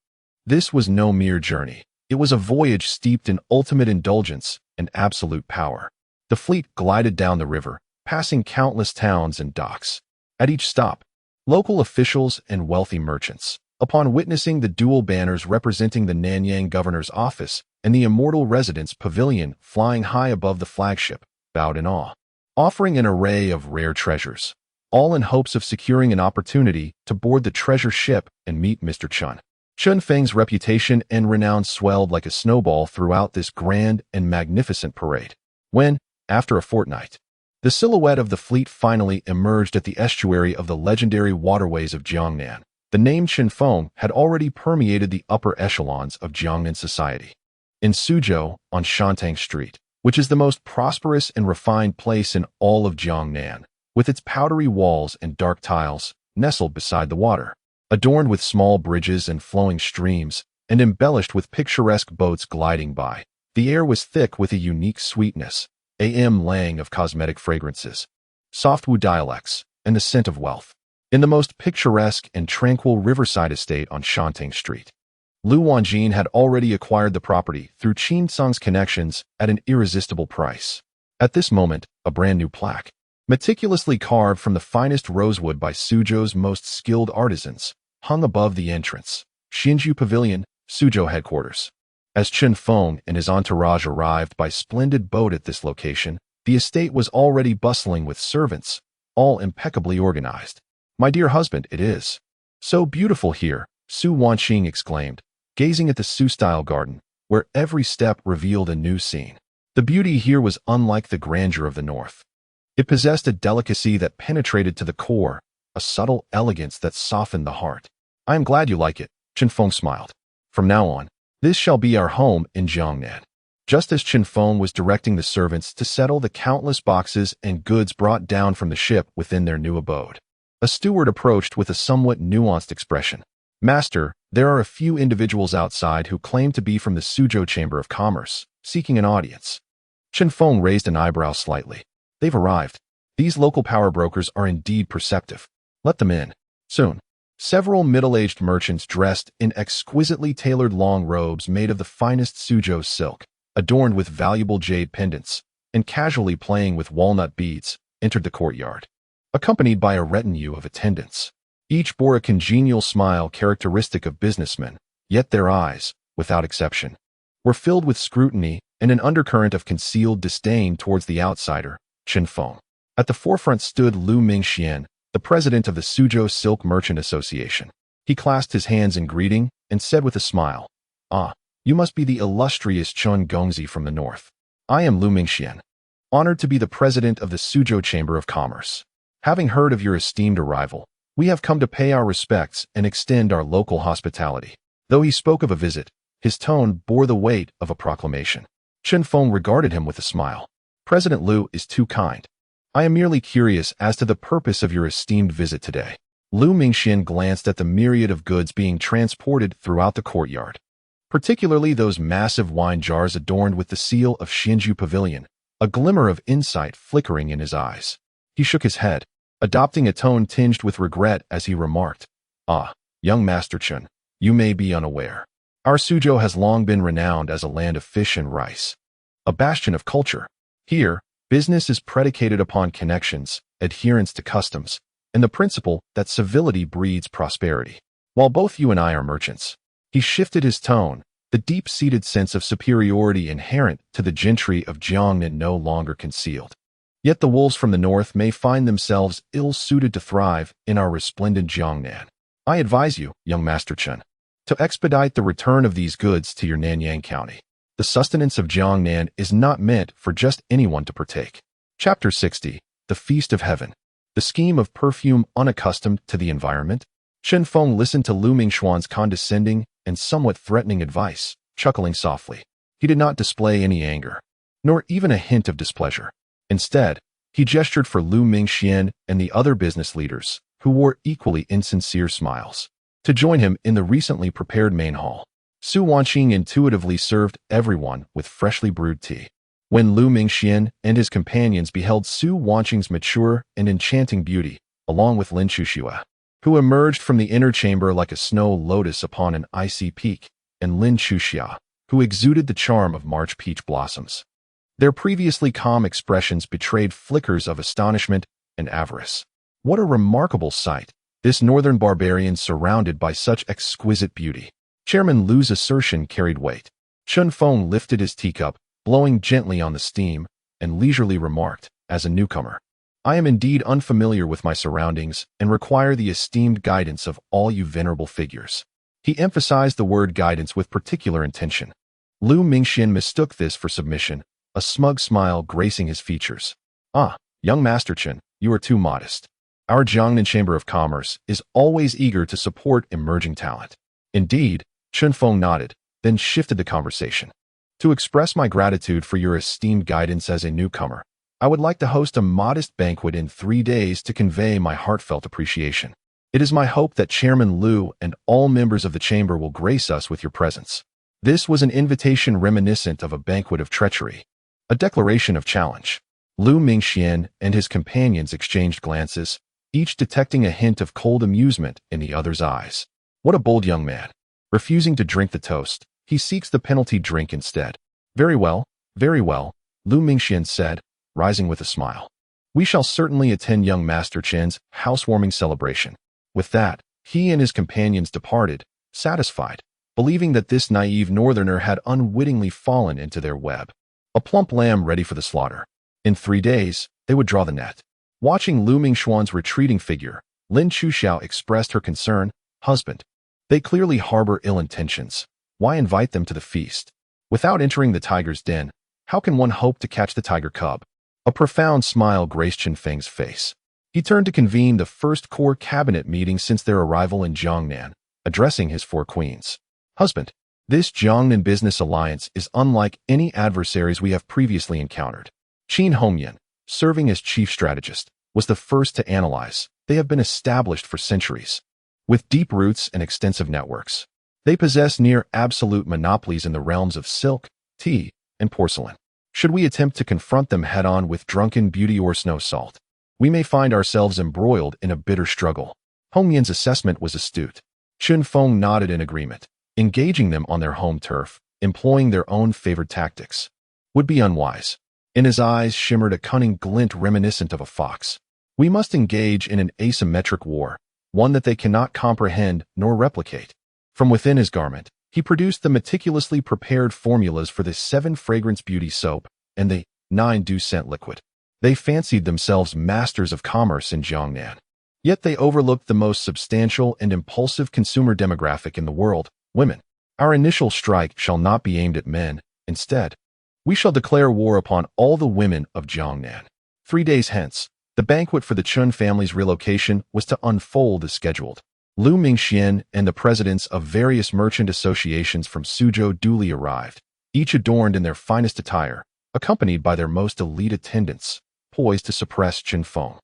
This was no mere journey. It was a voyage steeped in ultimate indulgence and absolute power. The fleet glided down the river, passing countless towns and docks. At each stop, local officials and wealthy merchants, upon witnessing the dual banners representing the Nanyang governor's office and the Immortal residence pavilion flying high above the flagship, bowed in awe, offering an array of rare treasures, all in hopes of securing an opportunity to board the treasure ship and meet Mr. Chen. Chen Feng's reputation and renown swelled like a snowball throughout this grand and magnificent parade. When, after a fortnight, the silhouette of the fleet finally emerged at the estuary of the legendary waterways of Jiangnan, the name Chen Feng had already permeated the upper echelons of Jiangnan society. In Suzhou, on Shantang Street, which is the most prosperous and refined place in all of Jiangnan, with its powdery walls and dark tiles, nestled beside the water, adorned with small bridges and flowing streams, and embellished with picturesque boats gliding by. The air was thick with a unique sweetness, lang of cosmetic fragrances, soft Wu dialects, and the scent of wealth. In the most picturesque and tranquil riverside estate on Shanting Street, Lu Wanjin had already acquired the property through Qin Sung's connections at an irresistible price. At this moment, a brand new plaque, meticulously carved from the finest rosewood by Suzhou's most skilled artisans, hung above the entrance. Xinju Pavilion, Suzhou headquarters. As Chen Feng and his entourage arrived by splendid boat at this location, the estate was already bustling with servants, all impeccably organized. "My dear husband, it is so beautiful here," Su Wanqing exclaimed, gazing at the Su-style garden, where every step revealed a new scene. The beauty here was unlike the grandeur of the north. It possessed a delicacy that penetrated to the core, a subtle elegance that softened the heart. "I am glad you like it," Chen Feng smiled. "From now on, this shall be our home in Jiangnan." Just as Chen Feng was directing the servants to settle the countless boxes and goods brought down from the ship within their new abode, a steward approached with a somewhat nuanced expression. "Master, there are a few individuals outside who claim to be from the Suzhou Chamber of Commerce, seeking an audience." Chen Feng raised an eyebrow slightly. "They've arrived. These local power brokers are indeed perceptive. Let them in." Soon, several middle-aged merchants dressed in exquisitely tailored long robes made of the finest Suzhou silk, adorned with valuable jade pendants, and casually playing with walnut beads, entered the courtyard, accompanied by a retinue of attendants. Each bore a congenial smile characteristic of businessmen, yet their eyes, without exception, were filled with scrutiny and an undercurrent of concealed disdain towards the outsider, Chen Feng. At the forefront stood Lu Mingxian, the president of the Suzhou Silk Merchant Association. He clasped his hands in greeting and said with a smile, "Ah, you must be the illustrious Chun Gongzi from the north. I am Lu Mingxian, honored to be the president of the Suzhou Chamber of Commerce. Having heard of your esteemed arrival, we have come to pay our respects and extend our local hospitality." Though he spoke of a visit, his tone bore the weight of a proclamation. Chen Feng regarded him with a smile. "President Lu is too kind. I am merely curious as to the purpose of your esteemed visit today." Lu Mingxian glanced at the myriad of goods being transported throughout the courtyard, particularly those massive wine jars adorned with the seal of Xinju Pavilion, a glimmer of insight flickering in his eyes. He shook his head, adopting a tone tinged with regret as he remarked, "Ah, young Master Chen, you may be unaware. Our Suzhou has long been renowned as a land of fish and rice, a bastion of culture. Here, business is predicated upon connections, adherence to customs, and the principle that civility breeds prosperity. While both you and I are merchants," he shifted his tone, the deep-seated sense of superiority inherent to the gentry of Jiangnan no longer concealed. "Yet the wolves from the north may find themselves ill-suited to thrive in our resplendent Jiangnan. I advise you, young Master Chen, to expedite the return of these goods to your Nanyang County. The sustenance of Jiangnan is not meant for just anyone to partake." Chapter 60, The Feast of Heaven. The scheme of perfume unaccustomed to the environment? Chen Feng listened to Lu Mingxuan's condescending and somewhat threatening advice, chuckling softly. He did not display any anger, nor even a hint of displeasure. Instead, he gestured for Lu Mingxian and the other business leaders, who wore equally insincere smiles, to join him in the recently prepared main hall. Su Wanqing intuitively served everyone with freshly brewed tea. When Lu Mingxian and his companions beheld Su Wanqing's mature and enchanting beauty, along with Lin Chuxua, who emerged from the inner chamber like a snow lotus upon an icy peak, and Lin Chuxia, who exuded the charm of March peach blossoms, their previously calm expressions betrayed flickers of astonishment and avarice. What a remarkable sight, this northern barbarian surrounded by such exquisite beauty. Chairman Lu's assertion carried weight. Chen Feng lifted his teacup, blowing gently on the steam, and leisurely remarked, as a newcomer, "I am indeed unfamiliar with my surroundings and require the esteemed guidance of all you venerable figures." He emphasized the word guidance with particular intention. Lu Mingxian mistook this for submission, a smug smile gracing his features. "Ah, young Master Chen, you are too modest. Our Jiangnan Chamber of Commerce is always eager to support emerging talent." "Indeed," Chen Feng nodded, then shifted the conversation. To express my gratitude for your esteemed guidance as a newcomer, I would like to host a modest banquet in 3 days to convey my heartfelt appreciation. It is my hope that Chairman Liu and all members of the chamber will grace us with your presence. This was an invitation reminiscent of a banquet of treachery, a declaration of challenge. Lu Mingxian and his companions exchanged glances, each detecting a hint of cold amusement in the other's eyes. What a bold young man. Refusing to drink the toast, he seeks the penalty drink instead. Very well, Lu Mingxian said, rising with a smile. We shall certainly attend young Master Chen's housewarming celebration. With that, he and his companions departed, satisfied, believing that this naive northerner had unwittingly fallen into their web. A plump lamb ready for the slaughter. In 3 days, they would draw the net. Watching Lu Mingxuan's retreating figure, Lin Chuxiao expressed her concern. Husband, they clearly harbor ill intentions. Why invite them to the feast? Without entering the tiger's den, how can one hope to catch the tiger cub? A profound smile graced Chen Feng's face. He turned to convene the first core cabinet meeting since their arrival in Jiangnan, addressing his 4 queens. Husband, this Jiangnan business alliance is unlike any adversaries we have previously encountered. Qin Hongyan, serving as chief strategist, was the first to analyze. They have been established for centuries. With deep roots and extensive networks, they possess near absolute monopolies in the realms of silk, tea, and porcelain. Should we attempt to confront them head-on with drunken beauty or snow salt, we may find ourselves embroiled in a bitter struggle. Hongyan's assessment was astute. Chun Feng nodded in agreement. Engaging them on their home turf, employing their own favored tactics, would be unwise. In his eyes shimmered a cunning glint reminiscent of a fox. We must engage in an asymmetric war, one that they cannot comprehend nor replicate. From within his garment, he produced the meticulously prepared formulas for the 7 fragrance beauty soap and the 9 dew scent liquid. They fancied themselves masters of commerce in Jiangnan. Yet they overlooked the most substantial and impulsive consumer demographic in the world, women. Our initial strike shall not be aimed at men. Instead, we shall declare war upon all the women of Jiangnan. 3 days hence, the banquet for the Chun family's relocation was to unfold as scheduled. Lu Mingxian and the presidents of various merchant associations from Suzhou duly arrived, each adorned in their finest attire, accompanied by their most elite attendants, poised to suppress Chen Feng.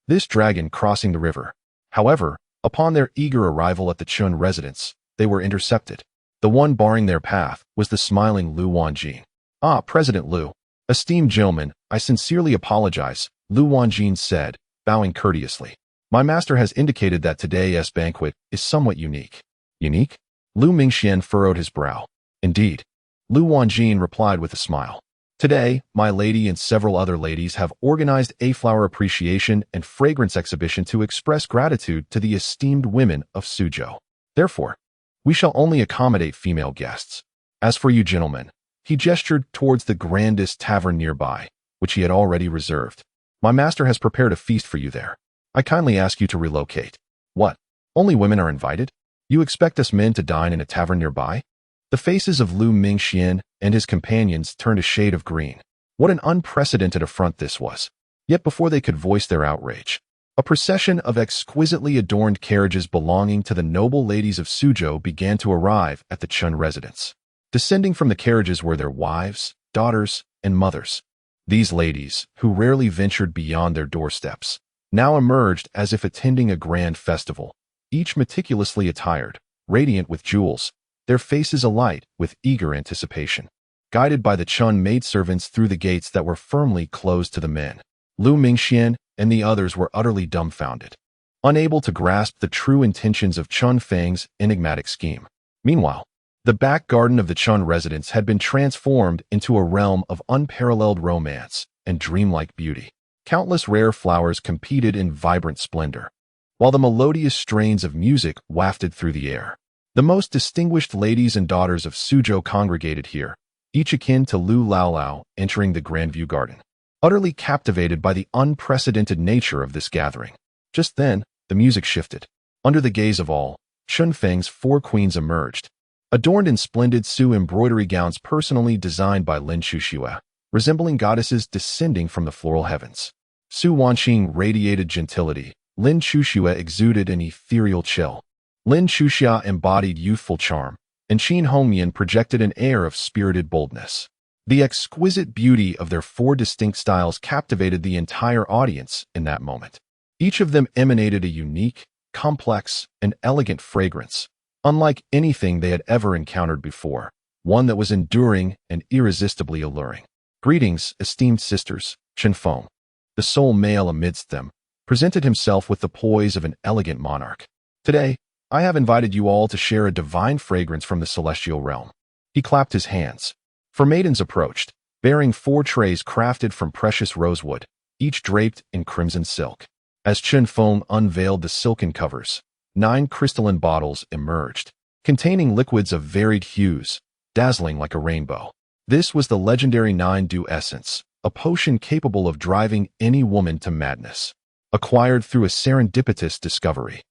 This dragon crossing the river. However, upon their eager arrival at the Chun residence, they were intercepted. The one barring their path was the smiling Lu Wanjin. Ah, President Lu. Esteemed gentlemen, I sincerely apologize, Lu Wanjin said, bowing courteously. My master has indicated that today's banquet is somewhat unique. Unique? Lu Mingxian furrowed his brow. Indeed. Lu Wanjin replied with a smile. Today, my lady and several other ladies have organized a flower appreciation and fragrance exhibition to express gratitude to the esteemed women of Suzhou. Therefore, we shall only accommodate female guests. As for you gentlemen, he gestured towards the grandest tavern nearby, which he had already reserved. My master has prepared a feast for you there. I kindly ask you to relocate. What? Only women are invited? You expect us men to dine in a tavern nearby? The faces of Lu Mingxian and his companions turned a shade of green. What an unprecedented affront this was. Yet before they could voice their outrage, a procession of exquisitely adorned carriages belonging to the noble ladies of Suzhou began to arrive at the Chun residence. Descending from the carriages were their wives, daughters, and mothers. These ladies, who rarely ventured beyond their doorsteps, now emerged as if attending a grand festival, each meticulously attired, radiant with jewels, their faces alight with eager anticipation. Guided by the Chun maidservants through the gates that were firmly closed to the men, Lu Mingxian and the others were utterly dumbfounded, unable to grasp the true intentions of Chun Feng's enigmatic scheme. Meanwhile, the back garden of the Chun residence had been transformed into a realm of unparalleled romance and dreamlike beauty. Countless rare flowers competed in vibrant splendor, while the melodious strains of music wafted through the air. The most distinguished ladies and daughters of Suzhou congregated here, each akin to Lu Laolao entering the Grandview Garden, utterly captivated by the unprecedented nature of this gathering. Just then, the music shifted. Under the gaze of all, Chun Feng's 4 queens emerged, adorned in splendid Su embroidery gowns personally designed by Lin Chuxiao, resembling goddesses descending from the floral heavens. Su Wanqing radiated gentility. Lin Chuxiao exuded an ethereal chill. Lin Chuxiao embodied youthful charm, and Qin Hongmian projected an air of spirited boldness. The exquisite beauty of their four distinct styles captivated the entire audience in that moment. Each of them emanated a unique, complex, and elegant fragrance, unlike anything they had ever encountered before, one that was enduring and irresistibly alluring. "Greetings, esteemed sisters," Chen Feng, the sole male amidst them, presented himself with the poise of an elegant monarch. "Today, I have invited you all to share a divine fragrance from the celestial realm." He clapped his hands. For maidens approached, bearing 4 trays crafted from precious rosewood, each draped in crimson silk. As Chen Feng unveiled the silken covers, 9 crystalline bottles emerged, containing liquids of varied hues, dazzling like a rainbow. This was the legendary 9-dew essence, a potion capable of driving any woman to madness. Acquired through a serendipitous discovery.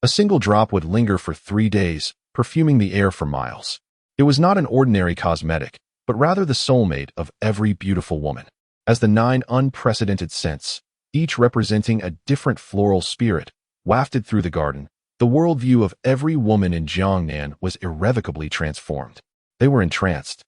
A single drop would linger for 3 days, perfuming the air for miles. It was not an ordinary cosmetic, but rather the soulmate of every beautiful woman. As the 9 unprecedented scents, each representing a different floral spirit, wafted through the garden, the worldview of every woman in Jiangnan was irrevocably transformed. They were entranced.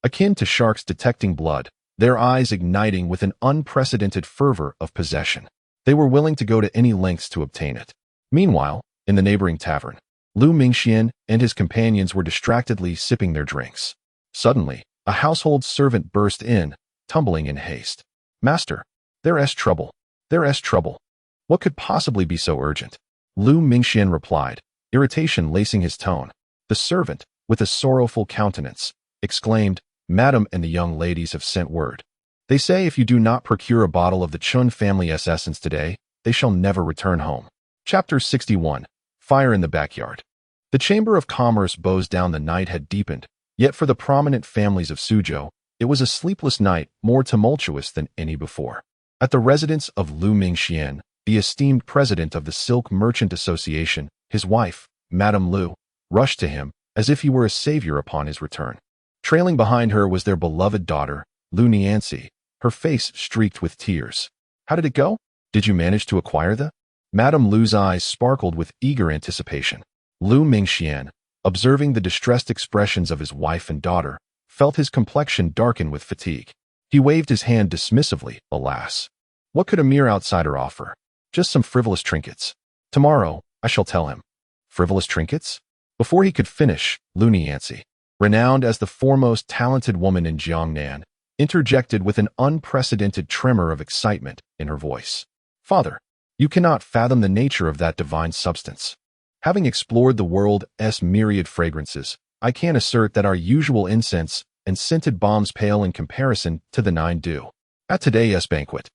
Akin to sharks detecting blood, their eyes igniting with an unprecedented fervor of possession. They were willing to go to any lengths to obtain it. Meanwhile, in the neighboring tavern, Lu Mingxian and his companions were distractedly sipping their drinks. Suddenly, a household servant burst in, tumbling in haste. "Master, there's trouble. There's trouble. What could possibly be so urgent?" Lu Mingxian replied, irritation lacing his tone. The servant, with a sorrowful countenance, exclaimed, "Madam and the young ladies have sent word. They say if you do not procure a bottle of the Chun family's essence today, they shall never return home." Chapter 61. Fire in the Backyard. The Chamber of Commerce bows down. The night had deepened, yet for the prominent families of Suzhou, it was a sleepless night more tumultuous than any before. At the residence of Lu Mingxian, the esteemed president of the Silk Merchant Association, his wife, Madame Lu, rushed to him as if he were a savior upon his return. Trailing behind her was their beloved daughter, Lu Niancy, her face streaked with tears. "How did it go? Did you manage to acquire the?" Madame Lu's eyes sparkled with eager anticipation. Lu Mingxian, observing the distressed expressions of his wife and daughter, felt his complexion darken with fatigue. He waved his hand dismissively. Alas, what could a mere outsider offer? Just some frivolous trinkets. Tomorrow, I shall tell him. Frivolous trinkets? Before he could finish, Lu Niancy, renowned as the foremost talented woman in Jiangnan, interjected with an unprecedented tremor of excitement in her voice. "Father, you cannot fathom the nature of that divine substance. Having explored the world's myriad fragrances, I can assert that our usual incense and scented bombs pale in comparison to the 9-dew. At today's banquet,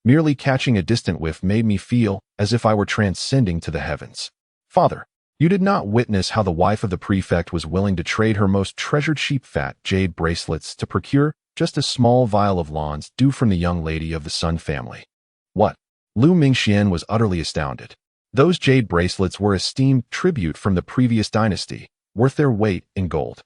merely catching a distant whiff made me feel as if I were transcending to the heavens. Father, you did not witness how the wife of the prefect was willing to trade her most treasured sheep-fat jade bracelets to procure just a small vial of lawns due from the young lady of the Sun family." "What?" Lu Mingxian was utterly astounded. Those jade bracelets were esteemed tribute from the previous dynasty, worth their weight in gold.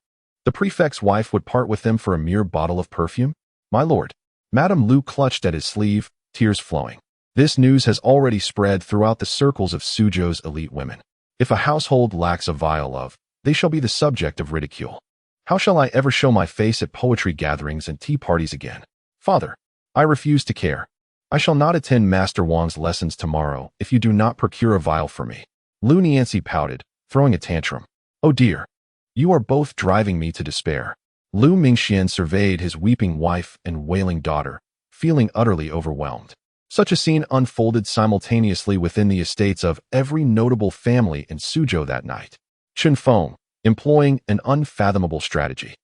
The prefect's wife would part with them for a mere bottle of perfume? "My lord." Madame Lu clutched at his sleeve, tears flowing. "This news has already spread throughout the circles of Suzhou's elite women. If a household lacks a vial of, they shall be the subject of ridicule. How shall I ever show my face at poetry gatherings and tea parties again? Father, I refuse to care. I shall not attend Master Wang's lessons tomorrow if you do not procure a vial for me." Lu Niancy pouted, throwing a tantrum. "Oh dear. You are both driving me to despair." Lu Mingxian surveyed his weeping wife and wailing daughter, feeling utterly overwhelmed. Such a scene unfolded simultaneously within the estates of every notable family in Suzhou that night. Chen Feng, employing an unfathomable strategy,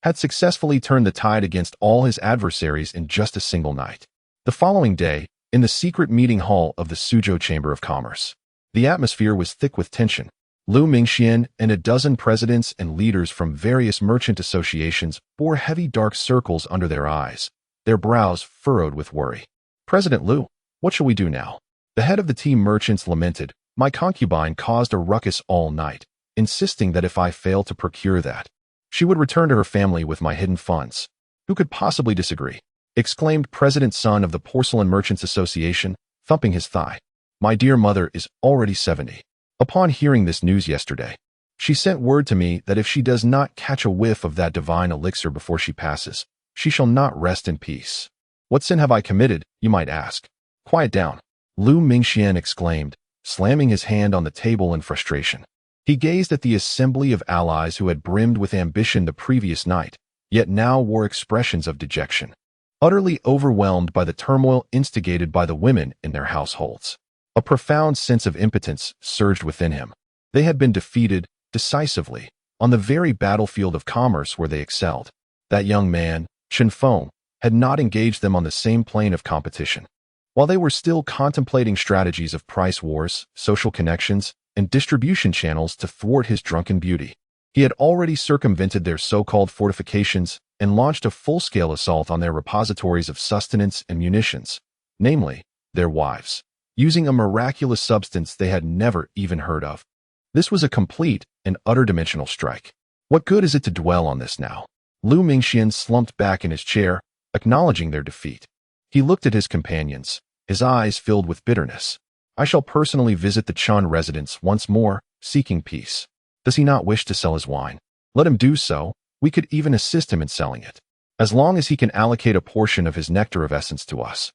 had successfully turned the tide against all his adversaries in just a single night. The following day, in the secret meeting hall of the Suzhou Chamber of Commerce, the atmosphere was thick with tension. Lu Mingxian and a dozen presidents and leaders from various merchant associations bore heavy dark circles under their eyes, their brows furrowed with worry. "President Lu, what shall we do now?" The head of the team merchants lamented. "My concubine caused a ruckus all night, insisting that if I failed to procure that, she would return to her family with my hidden funds." "Who could possibly disagree?" exclaimed President Sun of the Porcelain Merchants Association, thumping his thigh. "My dear mother is already 70. Upon hearing this news yesterday, She sent word to me that if she does not catch a whiff of that divine elixir before she passes, she shall not rest in peace. What sin have I committed, you might ask? Quiet down, Lu Mingxian exclaimed, slamming his hand on the table in frustration. He gazed at the assembly of allies who had brimmed with ambition the previous night, yet now wore expressions of dejection, utterly overwhelmed by the turmoil instigated by the women in their households. A profound sense of impotence surged within him. They had been defeated, decisively, on the very battlefield of commerce where they excelled. That young man, Chen Feng, had not engaged them on the same plane of competition. While they were still contemplating strategies of price wars, social connections, and distribution channels to thwart his drunken beauty, he had already circumvented their so-called fortifications and launched a full-scale assault on their repositories of sustenance and munitions, namely, their wives, using a miraculous substance they had never even heard of. This was a complete and utter dimensional strike. What good is it to dwell on this now? Lu Mingxian slumped back in his chair, acknowledging their defeat. He looked at his companions, his eyes filled with bitterness. I shall personally visit the Chun residence once more, seeking peace. Does he not wish to sell his wine? Let him do so. We could even assist him in selling it, as long as he can allocate a portion of his nectar of essence to us,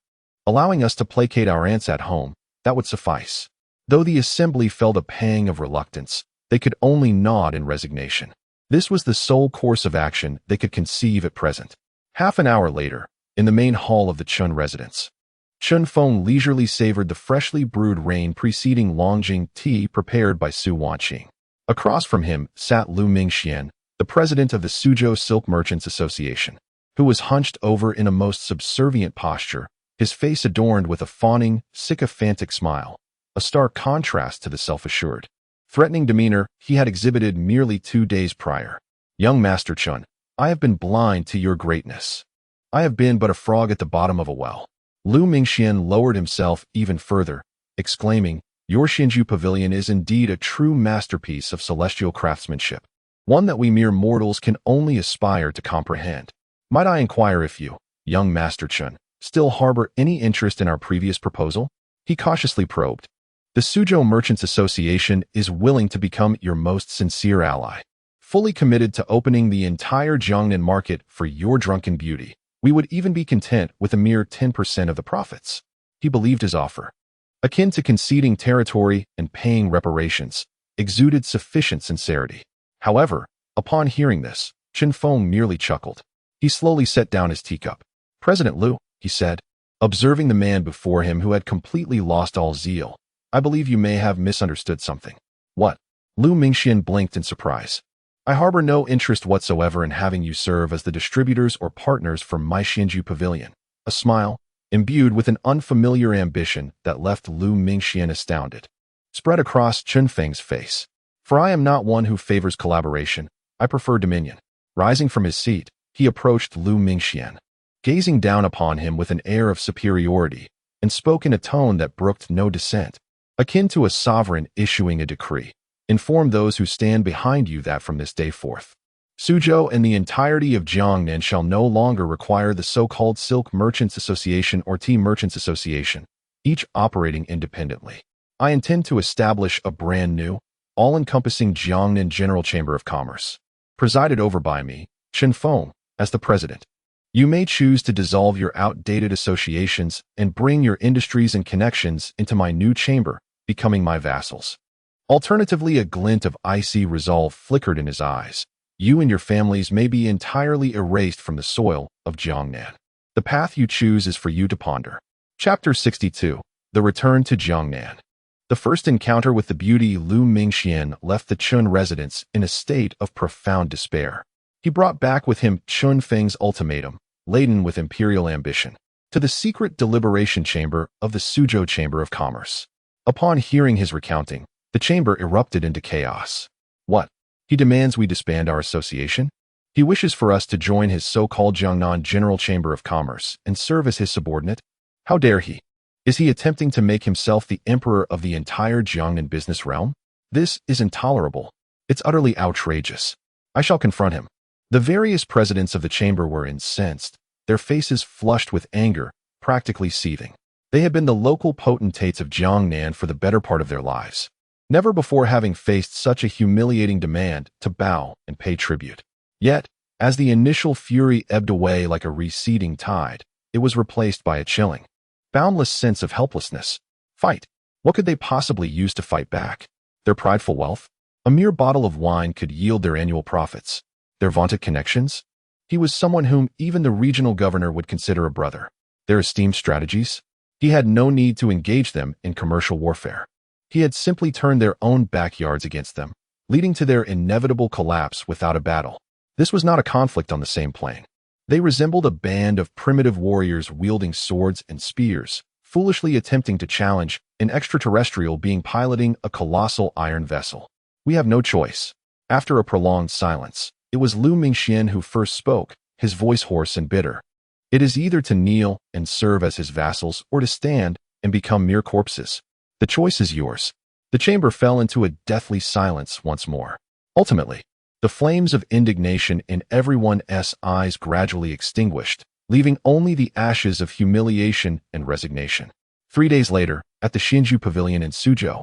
allowing us to placate our aunts at home. That would suffice. Though the assembly felt a pang of reluctance, they could only nod in resignation. This was the sole course of action they could conceive at present. Half an hour later, in the main hall of the Chun residence, Chen Feng leisurely savored the freshly brewed rain preceding Longjing tea prepared by Su Wanqing. Across from him sat Lu Mingxian, the president of the Suzhou Silk Merchants Association, who was hunched over in a most subservient posture, his face adorned with a fawning, sycophantic smile, a stark contrast to the self-assured, threatening demeanor he had exhibited merely 2 days prior. Young Master Chun, I have been blind to your greatness. I have been but a frog at the bottom of a well. Lu Mingxian lowered himself even further, exclaiming, your Xinju Pavilion is indeed a true masterpiece of celestial craftsmanship, one that we mere mortals can only aspire to comprehend. Might I inquire if you, young Master Chun, still harbor any interest in our previous proposal? He cautiously probed. The Suzhou Merchants Association is willing to become your most sincere ally, fully committed to opening the entire Jiangnan market for your drunken beauty. We would even be content with a mere 10% of the profits. He believed his offer, akin to conceding territory and paying reparations, exuded sufficient sincerity. However, upon hearing this, Chen Feng merely chuckled. He slowly set down his teacup. President Lu, he said, observing the man before him who had completely lost all zeal, I believe you may have misunderstood something. What? Lu Mingxian blinked in surprise. I harbor no interest whatsoever in having you serve as the distributors or partners for my Xinju Pavilion. A smile, imbued with an unfamiliar ambition that left Lu Mingxian astounded, spread across Chen Feng's face. For I am not one who favors collaboration. I prefer dominion. Rising from his seat, he approached Lu Mingxian, gazing down upon him with an air of superiority, and spoke in a tone that brooked no dissent, akin to a sovereign issuing a decree. Inform those who stand behind you that from this day forth, Suzhou and the entirety of Jiangnan shall no longer require the so-called Silk Merchants Association or Tea Merchants Association, each operating independently. I intend to establish a brand new, all-encompassing Jiangnan General Chamber of Commerce, presided over by me, Chen Feng, as the president. You may choose to dissolve your outdated associations and bring your industries and connections into my new chamber, becoming my vassals. Alternatively, a glint of icy resolve flickered in his eyes. You and your families may be entirely erased from the soil of Jiangnan. The path you choose is for you to ponder. Chapter 62. The Return to Jiangnan. The first encounter with the beauty Lu Mingxian left the Chun residence in a state of profound despair. He brought back with him Chun Feng's ultimatum, laden with imperial ambition, to the secret deliberation chamber of the Suzhou Chamber of Commerce. Upon hearing his recounting, the chamber erupted into chaos. What? He demands we disband our association? He wishes for us to join his so-called Jiangnan General Chamber of Commerce and serve as his subordinate? How dare he? Is he attempting to make himself the emperor of the entire Jiangnan business realm? This is intolerable. It's utterly outrageous. I shall confront him. The various presidents of the chamber were incensed, their faces flushed with anger, practically seething. They had been the local potentates of Jiangnan for the better part of their lives. never before having faced such a humiliating demand to bow and pay tribute. Yet, as the initial fury ebbed away like a receding tide, it was replaced by a chilling, boundless sense of helplessness. Fight. What could they possibly use to fight back? Their prideful wealth? A mere bottle of wine could yield their annual profits. Their vaunted connections? He was someone whom even the regional governor would consider a brother. Their esteemed strategies? He had no need to engage them in commercial warfare. He had simply turned their own backyards against them, leading to their inevitable collapse without a battle. This was not a conflict on the same plane. They resembled a band of primitive warriors wielding swords and spears, foolishly attempting to challenge an extraterrestrial being piloting a colossal iron vessel. We have no choice. After a prolonged silence, it was Lu Mingxian who first spoke, his voice hoarse and bitter. It is either to kneel and serve as his vassals or to stand and become mere corpses. The choice is yours. The chamber fell into a deathly silence once more. Ultimately, the flames of indignation in everyone's eyes gradually extinguished, leaving only the ashes of humiliation and resignation. 3 days later, at the Xinju Pavilion in Suzhou,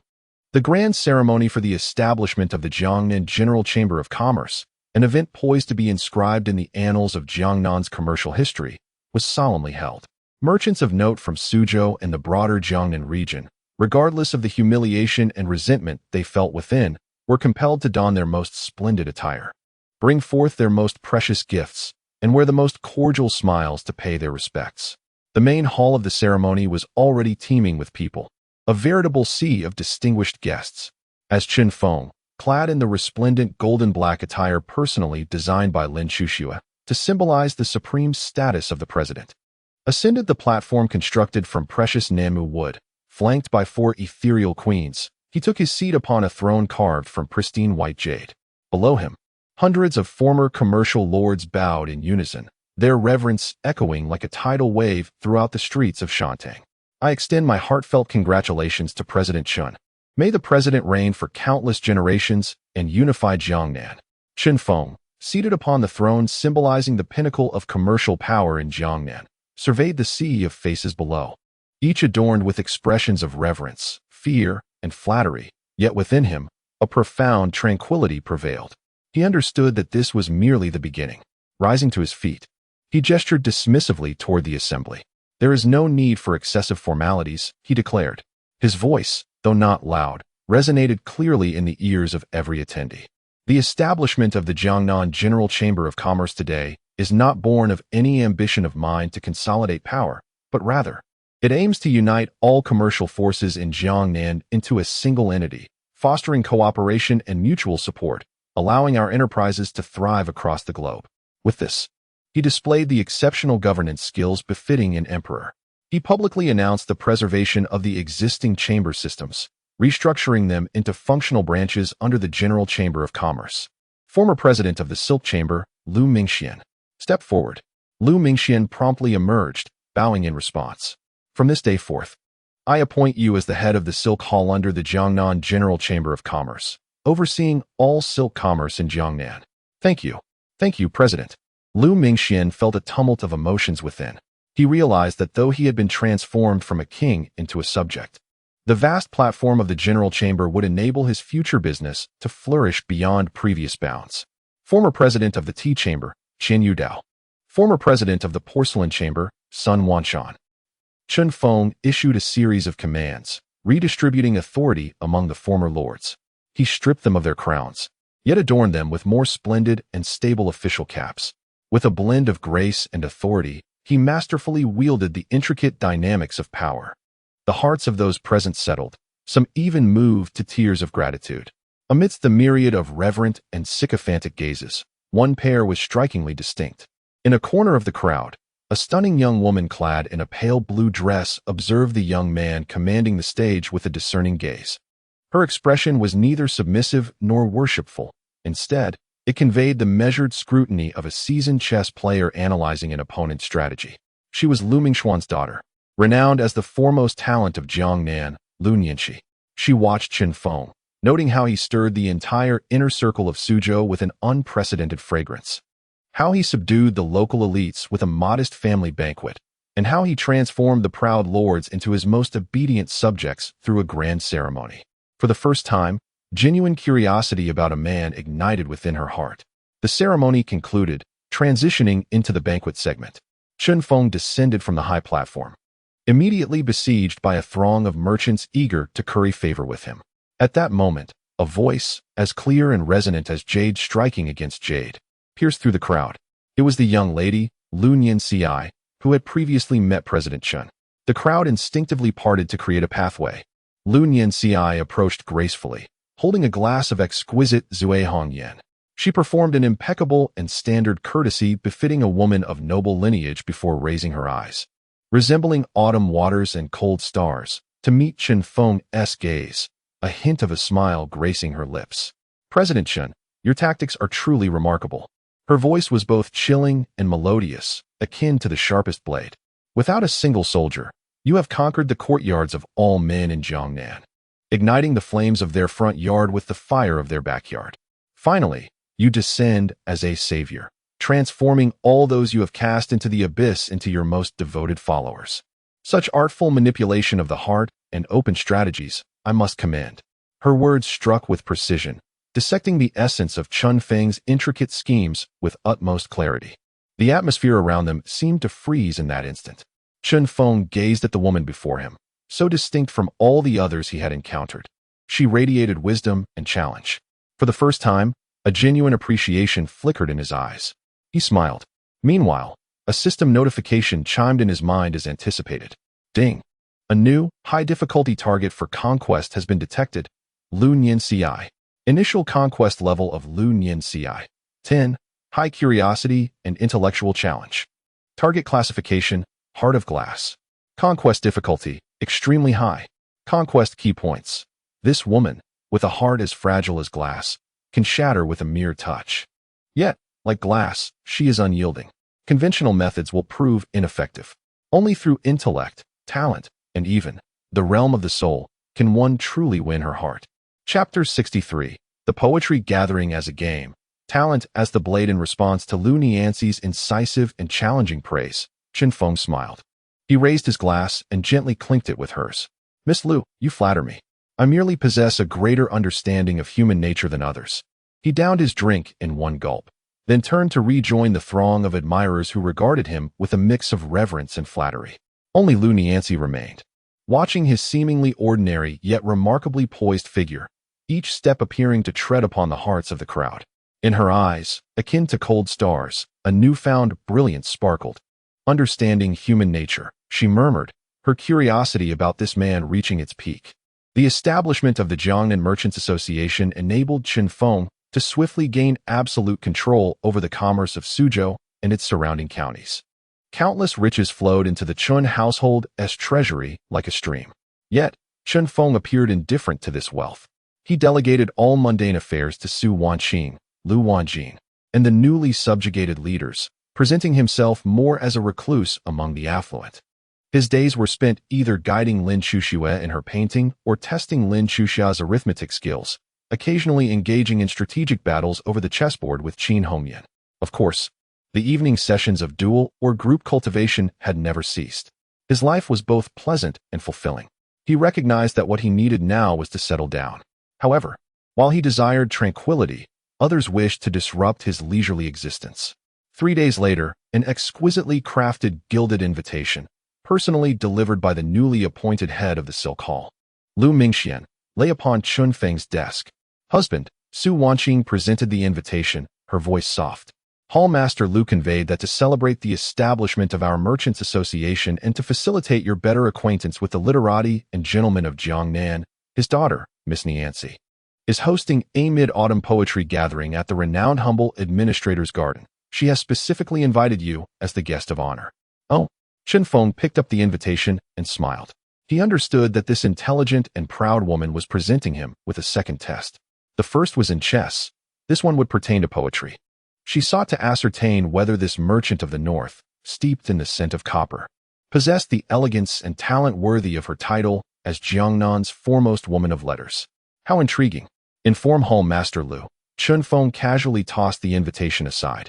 the grand ceremony for the establishment of the Jiangnan General Chamber of Commerce, an event poised to be inscribed in the annals of Jiangnan's commercial history, was solemnly held. Merchants of note from Suzhou and the broader Jiangnan region, regardless of the humiliation and resentment they felt within, were compelled to don their most splendid attire, bring forth their most precious gifts, and wear the most cordial smiles to pay their respects. The main hall of the ceremony was already teeming with people, a veritable sea of distinguished guests. As Chen Feng, clad in the resplendent golden-black attire personally designed by Lin Shuxue to symbolize the supreme status of the president, ascended the platform constructed from precious Namu wood, flanked by 4 ethereal queens, he took his seat upon a throne carved from pristine white jade. Below him, hundreds of former commercial lords bowed in unison, their reverence echoing like a tidal wave throughout the streets of Shantang. I extend my heartfelt congratulations to President Chen. May the president reign for countless generations and unify Jiangnan. Chen Feng, seated upon the throne symbolizing the pinnacle of commercial power in Jiangnan, surveyed the sea of faces below, each adorned with expressions of reverence, fear, and flattery, yet within him, a profound tranquility prevailed. He understood that this was merely the beginning. Rising to his feet, he gestured dismissively toward the assembly. There is no need for excessive formalities, he declared. His voice, though not loud, resonated clearly in the ears of every attendee. The establishment of the Jiangnan General Chamber of Commerce today is not born of any ambition of mine to consolidate power, but rather, it aims to unite all commercial forces in Jiangnan into a single entity, fostering cooperation and mutual support, allowing our enterprises to thrive across the globe. With this, he displayed the exceptional governance skills befitting an emperor. He publicly announced the preservation of the existing chamber systems, restructuring them into functional branches under the General Chamber of Commerce. Former president of the Silk Chamber, Lu Mingxian, stepped forward. Lu Mingxian promptly emerged, bowing in response. From this day forth, I appoint you as the head of the Silk Hall under the Jiangnan General Chamber of Commerce, overseeing all silk commerce in Jiangnan. Thank you. Thank you, President. Lu Mingxian felt a tumult of emotions within. He realized that though he had been transformed from a king into a subject, the vast platform of the General Chamber would enable his future business to flourish beyond previous bounds. Former president of the Tea Chamber, Chen Yudao. Former president of the Porcelain Chamber, Sun Wanshan. Chen Feng issued a series of commands, redistributing authority among the former lords. He stripped them of their crowns, yet adorned them with more splendid and stable official caps. With a blend of grace and authority, he masterfully wielded the intricate dynamics of power. The hearts of those present settled, some even moved to tears of gratitude. Amidst the myriad of reverent and sycophantic gazes, one pair was strikingly distinct. In a corner of the crowd, a stunning young woman clad in a pale blue dress observed the young man commanding the stage with a discerning gaze. Her expression was neither submissive nor worshipful. Instead, it conveyed the measured scrutiny of a seasoned chess player analyzing an opponent's strategy. She was Lu Mingxuan's daughter, renowned as the foremost talent of Jiangnan, Lu Nianxi. She watched Chen Feng, noting how he stirred the entire inner circle of Suzhou with an unprecedented fragrance, how he subdued the local elites with a modest family banquet, and how he transformed the proud lords into his most obedient subjects through a grand ceremony. For the first time, genuine curiosity about a man ignited within her heart. The ceremony concluded, transitioning into the banquet segment. Chen Feng descended from the high platform, immediately besieged by a throng of merchants eager to curry favor with him. At that moment, a voice, as clear and resonant as jade striking against jade, pierced through the crowd. It was the young lady, Lu Nianci, who had previously met President Chen. The crowd instinctively parted to create a pathway. Lu Nianci approached gracefully, holding a glass of exquisite Zui Hongyan. She performed an impeccable and standard courtesy befitting a woman of noble lineage before raising her eyes, resembling autumn waters and cold stars, to meet Chen Feng's gaze, a hint of a smile gracing her lips. President Chen, your tactics are truly remarkable. Her voice was both chilling and melodious, akin to the sharpest blade. Without a single soldier, you have conquered the courtyards of all men in Jiangnan, igniting the flames of their front yard with the fire of their backyard. Finally, you descend as a savior, transforming all those you have cast into the abyss into your most devoted followers. Such artful manipulation of the heart and open strategies, I must commend. Her words struck with precision, dissecting the essence of Chen Feng's intricate schemes with utmost clarity. The atmosphere around them seemed to freeze in that instant. Chen Feng gazed at the woman before him, so distinct from all the others he had encountered. She radiated wisdom and challenge. For the first time, a genuine appreciation flickered in his eyes. He smiled. Meanwhile, a system notification chimed in his mind as anticipated. Ding! A new, high-difficulty target for conquest has been detected. Lu Nianci. Initial conquest level of Lu Nianci. 10. High curiosity and intellectual challenge. Target classification, Heart of Glass. Conquest difficulty, extremely high. Conquest key points. This woman, with a heart as fragile as glass, can shatter with a mere touch. Yet, like glass, she is unyielding. Conventional methods will prove ineffective. Only through intellect, talent, and even the realm of the soul can one truly win her heart. Chapter 63. The Poetry Gathering as a Game. Talent as the blade. In response to Lu Nianci's incisive and challenging praise, Chen Feng smiled. He raised his glass and gently clinked it with hers. Miss Lu, you flatter me. I merely possess a greater understanding of human nature than others. He downed his drink in one gulp, then turned to rejoin the throng of admirers who regarded him with a mix of reverence and flattery. Only Lu Nianci remained, watching his seemingly ordinary yet remarkably poised figure, each step appearing to tread upon the hearts of the crowd. In her eyes, akin to cold stars, a newfound brilliance sparkled. Understanding human nature, she murmured, her curiosity about this man reaching its peak. The establishment of the Jiangnan Merchants Association enabled Chen Feng to swiftly gain absolute control over the commerce of Suzhou and its surrounding counties. Countless riches flowed into the Chun household's treasury like a stream. Yet, Chen Feng appeared indifferent to this wealth. He delegated all mundane affairs to Su Wanqing, Lu Wanjing, and the newly subjugated leaders, presenting himself more as a recluse among the affluent. His days were spent either guiding Lin Chuxue in her painting or testing Lin Chuxia's arithmetic skills, occasionally engaging in strategic battles over the chessboard with Qin Hongyan. Of course, the evening sessions of duel or group cultivation had never ceased. His life was both pleasant and fulfilling. He recognized that what he needed now was to settle down. However, while he desired tranquility, others wished to disrupt his leisurely existence. 3 days later, an exquisitely crafted gilded invitation, personally delivered by the newly appointed head of the Silk Hall, Lu Mingxian, lay upon Chen Feng's desk. Husband, Su Wanqing presented the invitation, her voice soft. Hallmaster Lu conveyed that to celebrate the establishment of our Merchants Association and to facilitate your better acquaintance with the literati and gentlemen of Jiangnan, his daughter, Miss Nianci, is hosting a mid-autumn poetry gathering at the renowned humble administrator's garden. She has specifically invited you as the guest of honor. Oh, Chen Feng picked up the invitation and smiled. He understood that this intelligent and proud woman was presenting him with a second test. The first was in chess. This one would pertain to poetry. She sought to ascertain whether this merchant of the north, steeped in the scent of copper, possessed the elegance and talent worthy of her title as Jiangnan's foremost woman of letters. How intriguing. Inform Hallmaster Lu. Chen Feng casually tossed the invitation aside.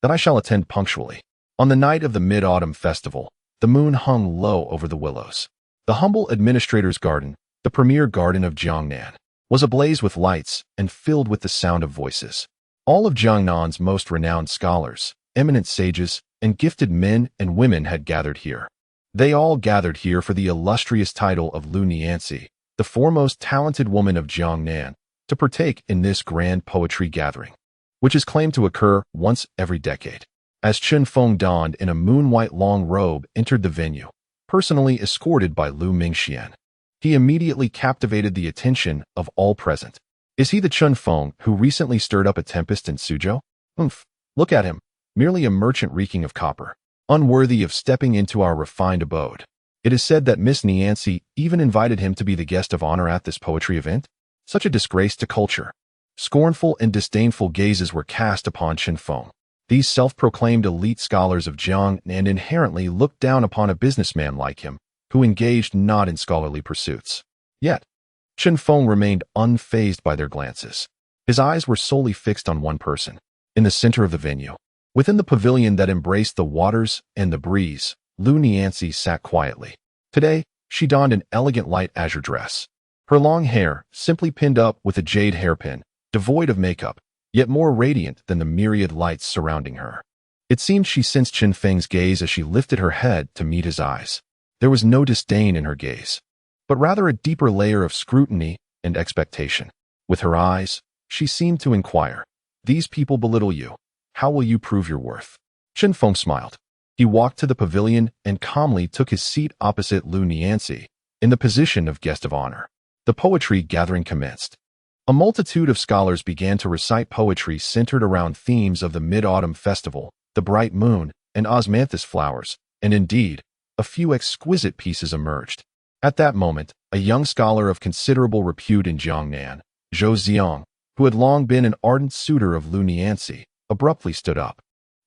That I shall attend punctually. On the night of the Mid-Autumn Festival, the moon hung low over the willows. The humble administrator's garden, the premier garden of Jiangnan, was ablaze with lights and filled with the sound of voices. All of Jiangnan's most renowned scholars, eminent sages, and gifted men and women had gathered here. They all gathered here for the illustrious title of Lu Nianci, the foremost talented woman of Jiangnan, to partake in this grand poetry gathering, which is claimed to occur once every decade. As Chen Feng donned in a moon-white long robe entered the venue, personally escorted by Lu Mingxian, he immediately captivated the attention of all present. Is he the Chen Feng who recently stirred up a tempest in Suzhou? Look at him, merely a merchant reeking of copper, unworthy of stepping into our refined abode. It is said that Miss Nianci even invited him to be the guest of honor at this poetry event. Such a disgrace to culture. Scornful and disdainful gazes were cast upon Chen Feng. These self-proclaimed elite scholars of Jiang and inherently looked down upon a businessman like him, who engaged not in scholarly pursuits. Yet, Chen Feng remained unfazed by their glances. His eyes were solely fixed on one person. In the center of the venue, within the pavilion that embraced the waters and the breeze, Lu Nianci sat quietly. Today, she donned an elegant light azure dress. Her long hair, simply pinned up with a jade hairpin, devoid of makeup, yet more radiant than the myriad lights surrounding her. It seemed she sensed Chen Feng's gaze as she lifted her head to meet his eyes. There was no disdain in her gaze, but rather a deeper layer of scrutiny and expectation. With her eyes, she seemed to inquire, "These people belittle you. How will you prove your worth?" Chen Feng smiled. He walked to the pavilion and calmly took his seat opposite Lu Nianci, in the position of guest of honor. The poetry gathering commenced. A multitude of scholars began to recite poetry centered around themes of the Mid-Autumn Festival, the bright moon, and osmanthus flowers, and indeed, a few exquisite pieces emerged. At that moment, a young scholar of considerable repute in Jiangnan, Zhou Xiang, who had long been an ardent suitor of Lu Nianci, abruptly stood up.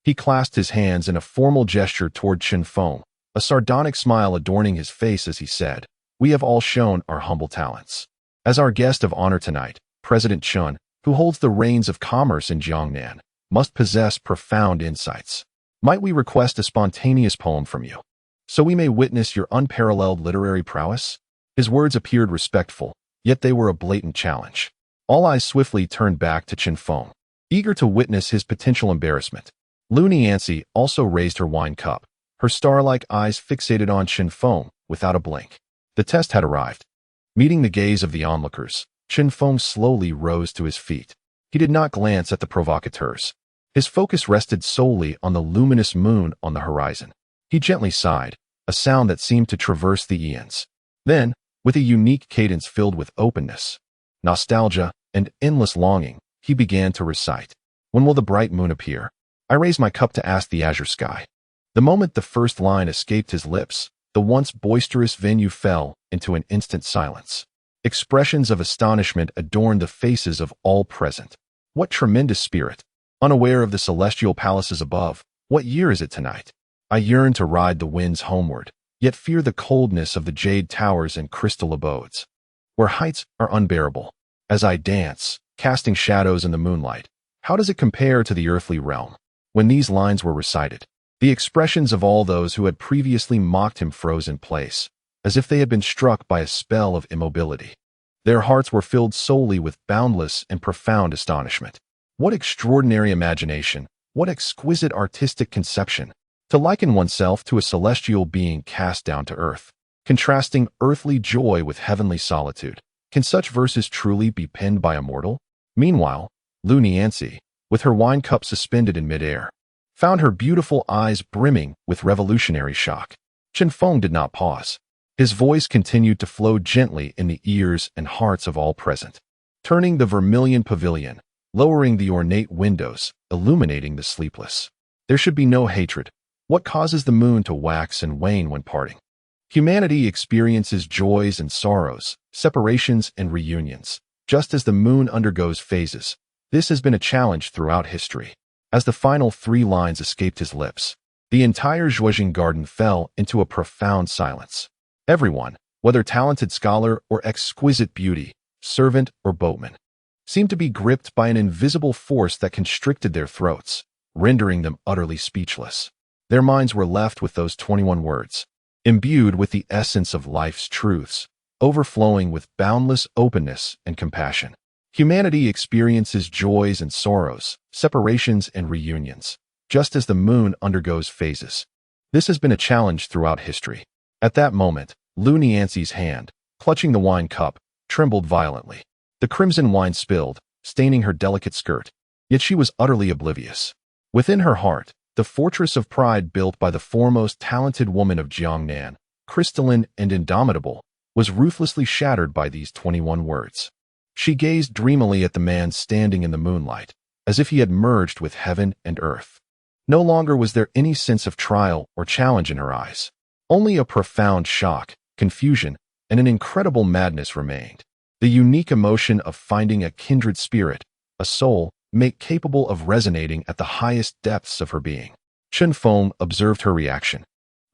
He clasped his hands in a formal gesture toward Chen Feng, a sardonic smile adorning his face as he said, "We have all shown our humble talents. As our guest of honor tonight, President Chen, who holds the reins of commerce in Jiangnan, must possess profound insights. Might we request a spontaneous poem from you, so we may witness your unparalleled literary prowess?" His words appeared respectful, yet they were a blatant challenge. All eyes swiftly turned back to Chen Feng, eager to witness his potential embarrassment. Lu Nianci also raised her wine cup, her star-like eyes fixated on Chen Feng without a blink. The test had arrived. Meeting the gaze of the onlookers, Chen Feng slowly rose to his feet. He did not glance at the provocateurs. His focus rested solely on the luminous moon on the horizon. He gently sighed, a sound that seemed to traverse the eons. Then, with a unique cadence filled with openness, nostalgia, and endless longing, he began to recite. "When will the bright moon appear? I raise my cup to ask the azure sky." The moment the first line escaped his lips, the once boisterous venue fell into an instant silence. Expressions of astonishment adorned the faces of all present. What tremendous spirit! Unaware of the celestial palaces above, what year is it tonight? I yearn to ride the winds homeward, yet fear the coldness of the jade towers and crystal abodes, where heights are unbearable. As I dance, casting shadows in the moonlight, how does it compare to the earthly realm? When these lines were recited, the expressions of all those who had previously mocked him froze in place, as if they had been struck by a spell of immobility. Their hearts were filled solely with boundless and profound astonishment. What extraordinary imagination, what exquisite artistic conception, to liken oneself to a celestial being cast down to earth, contrasting earthly joy with heavenly solitude. Can such verses truly be penned by a mortal? Meanwhile, Lu Nianci, with her wine cup suspended in midair, found her beautiful eyes brimming with revolutionary shock. Chen Feng did not pause. His voice continued to flow gently in the ears and hearts of all present, turning the vermilion pavilion, lowering the ornate windows, illuminating the sleepless. There should be no hatred. What causes the moon to wax and wane when parting? Humanity experiences joys and sorrows, separations and reunions, just as the moon undergoes phases. This has been a challenge throughout history. As the final 3 lines escaped his lips, the entire Zhuoxing garden fell into a profound silence. Everyone, whether talented scholar or exquisite beauty, servant or boatman, seemed to be gripped by an invisible force that constricted their throats, rendering them utterly speechless. Their minds were left with those 21 words, imbued with the essence of life's truths. overflowing with boundless openness and compassion. Humanity experiences joys and sorrows, separations and reunions, just as the moon undergoes phases. This has been a challenge throughout history. At that moment, Lu Nianxi's hand, clutching the wine cup, trembled violently. The crimson wine spilled, staining her delicate skirt. Yet she was utterly oblivious. Within her heart, the fortress of pride built by the foremost talented woman of Jiangnan, crystalline and indomitable, was ruthlessly shattered by these 21 words. She gazed dreamily at the man standing in the moonlight, as if he had merged with heaven and earth. No longer was there any sense of trial or challenge in her eyes. Only a profound shock, confusion, and an incredible madness remained. The unique emotion of finding a kindred spirit, a soul, mate capable of resonating at the highest depths of her being. Chen Feng observed her reaction,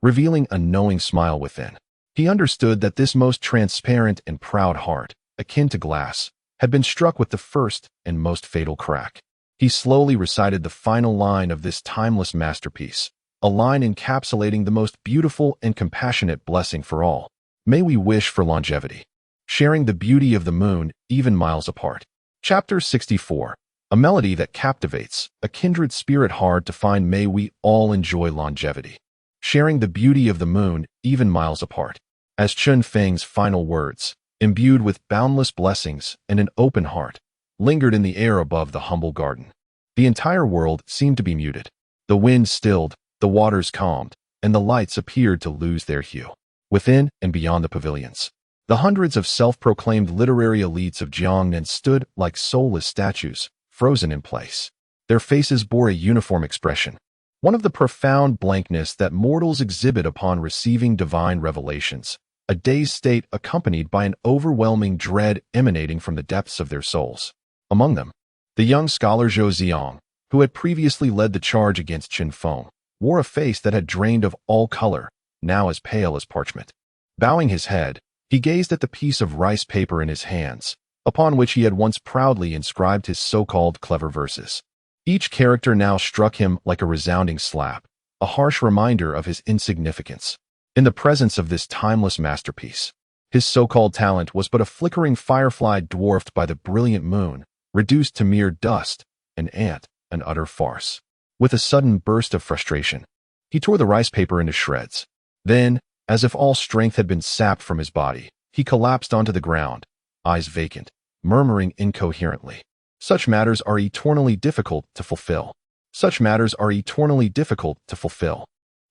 revealing a knowing smile within. He understood that this most transparent and proud heart, akin to glass, had been struck with the first and most fatal crack. He slowly recited the final line of this timeless masterpiece, a line encapsulating the most beautiful and compassionate blessing for all. May we wish for longevity, sharing the beauty of the moon even miles apart. Chapter 64. A melody that captivates, a kindred spirit hard to find. May we all enjoy longevity, sharing the beauty of the moon even miles apart. As Chen Feng's final words, imbued with boundless blessings and an open heart, lingered in the air above the humble garden, the entire world seemed to be muted. The wind stilled, the waters calmed, and the lights appeared to lose their hue. Within and beyond the pavilions, the hundreds of self-proclaimed literary elites of Jiangnan stood like soulless statues, frozen in place. Their faces bore a uniform expression, one of the profound blankness that mortals exhibit upon receiving divine revelations, a dazed state accompanied by an overwhelming dread emanating from the depths of their souls. Among them, the young scholar Zhou Ziong, who had previously led the charge against Chen Feng, wore a face that had drained of all color, now as pale as parchment. Bowing his head, he gazed at the piece of rice paper in his hands, upon which he had once proudly inscribed his so-called clever verses. Each character now struck him like a resounding slap, a harsh reminder of his insignificance. In the presence of this timeless masterpiece, his so-called talent was but a flickering firefly dwarfed by the brilliant moon, reduced to mere dust, an ant, an utter farce. With a sudden burst of frustration, he tore the rice paper into shreds. Then, as if all strength had been sapped from his body, he collapsed onto the ground, eyes vacant, murmuring incoherently. Such matters are eternally difficult to fulfill. Such matters are eternally difficult to fulfill.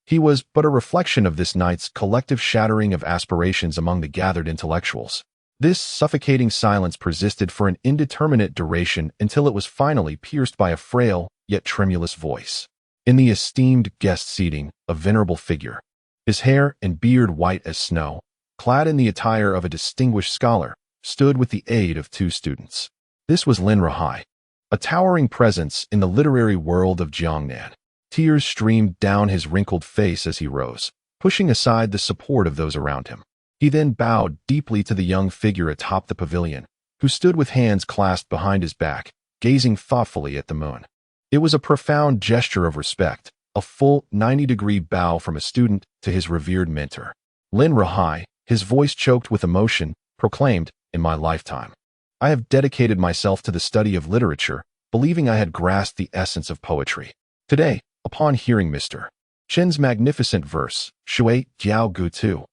He was but a reflection of this night's collective shattering of aspirations among the gathered intellectuals. This suffocating silence persisted for an indeterminate duration until it was finally pierced by a frail, yet tremulous voice. In the esteemed guest seating, a venerable figure, his hair and beard white as snow, clad in the attire of a distinguished scholar, stood with the aid of two students. This was Lin Rahai, a towering presence in the literary world of Jiangnan. Tears streamed down his wrinkled face as he rose, pushing aside the support of those around him. He then bowed deeply to the young figure atop the pavilion, who stood with hands clasped behind his back, gazing thoughtfully at the moon. It was a profound gesture of respect, a full 90-degree bow from a student to his revered mentor. Lin Rahai, his voice choked with emotion, proclaimed, "In my lifetime, I have dedicated myself to the study of literature, believing I had grasped the essence of poetry. Today, upon hearing Mr. Chen's magnificent verse, Shui Jiao Gu Tu,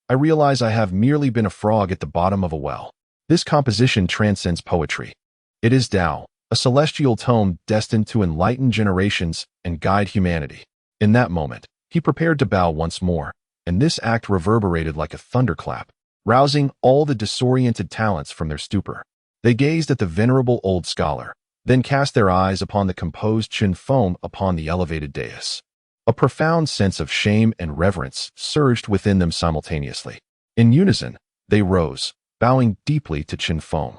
I realize I have merely been a frog at the bottom of a well. This composition transcends poetry. It is Tao, a celestial tome destined to enlighten generations and guide humanity." In that moment, he prepared to bow once more, and this act reverberated like a thunderclap, rousing all the disoriented talents from their stupor. They gazed at the venerable old scholar, then cast their eyes upon the composed Chen Feng upon the elevated dais. A profound sense of shame and reverence surged within them simultaneously. In unison, they rose, bowing deeply to Chen Feng,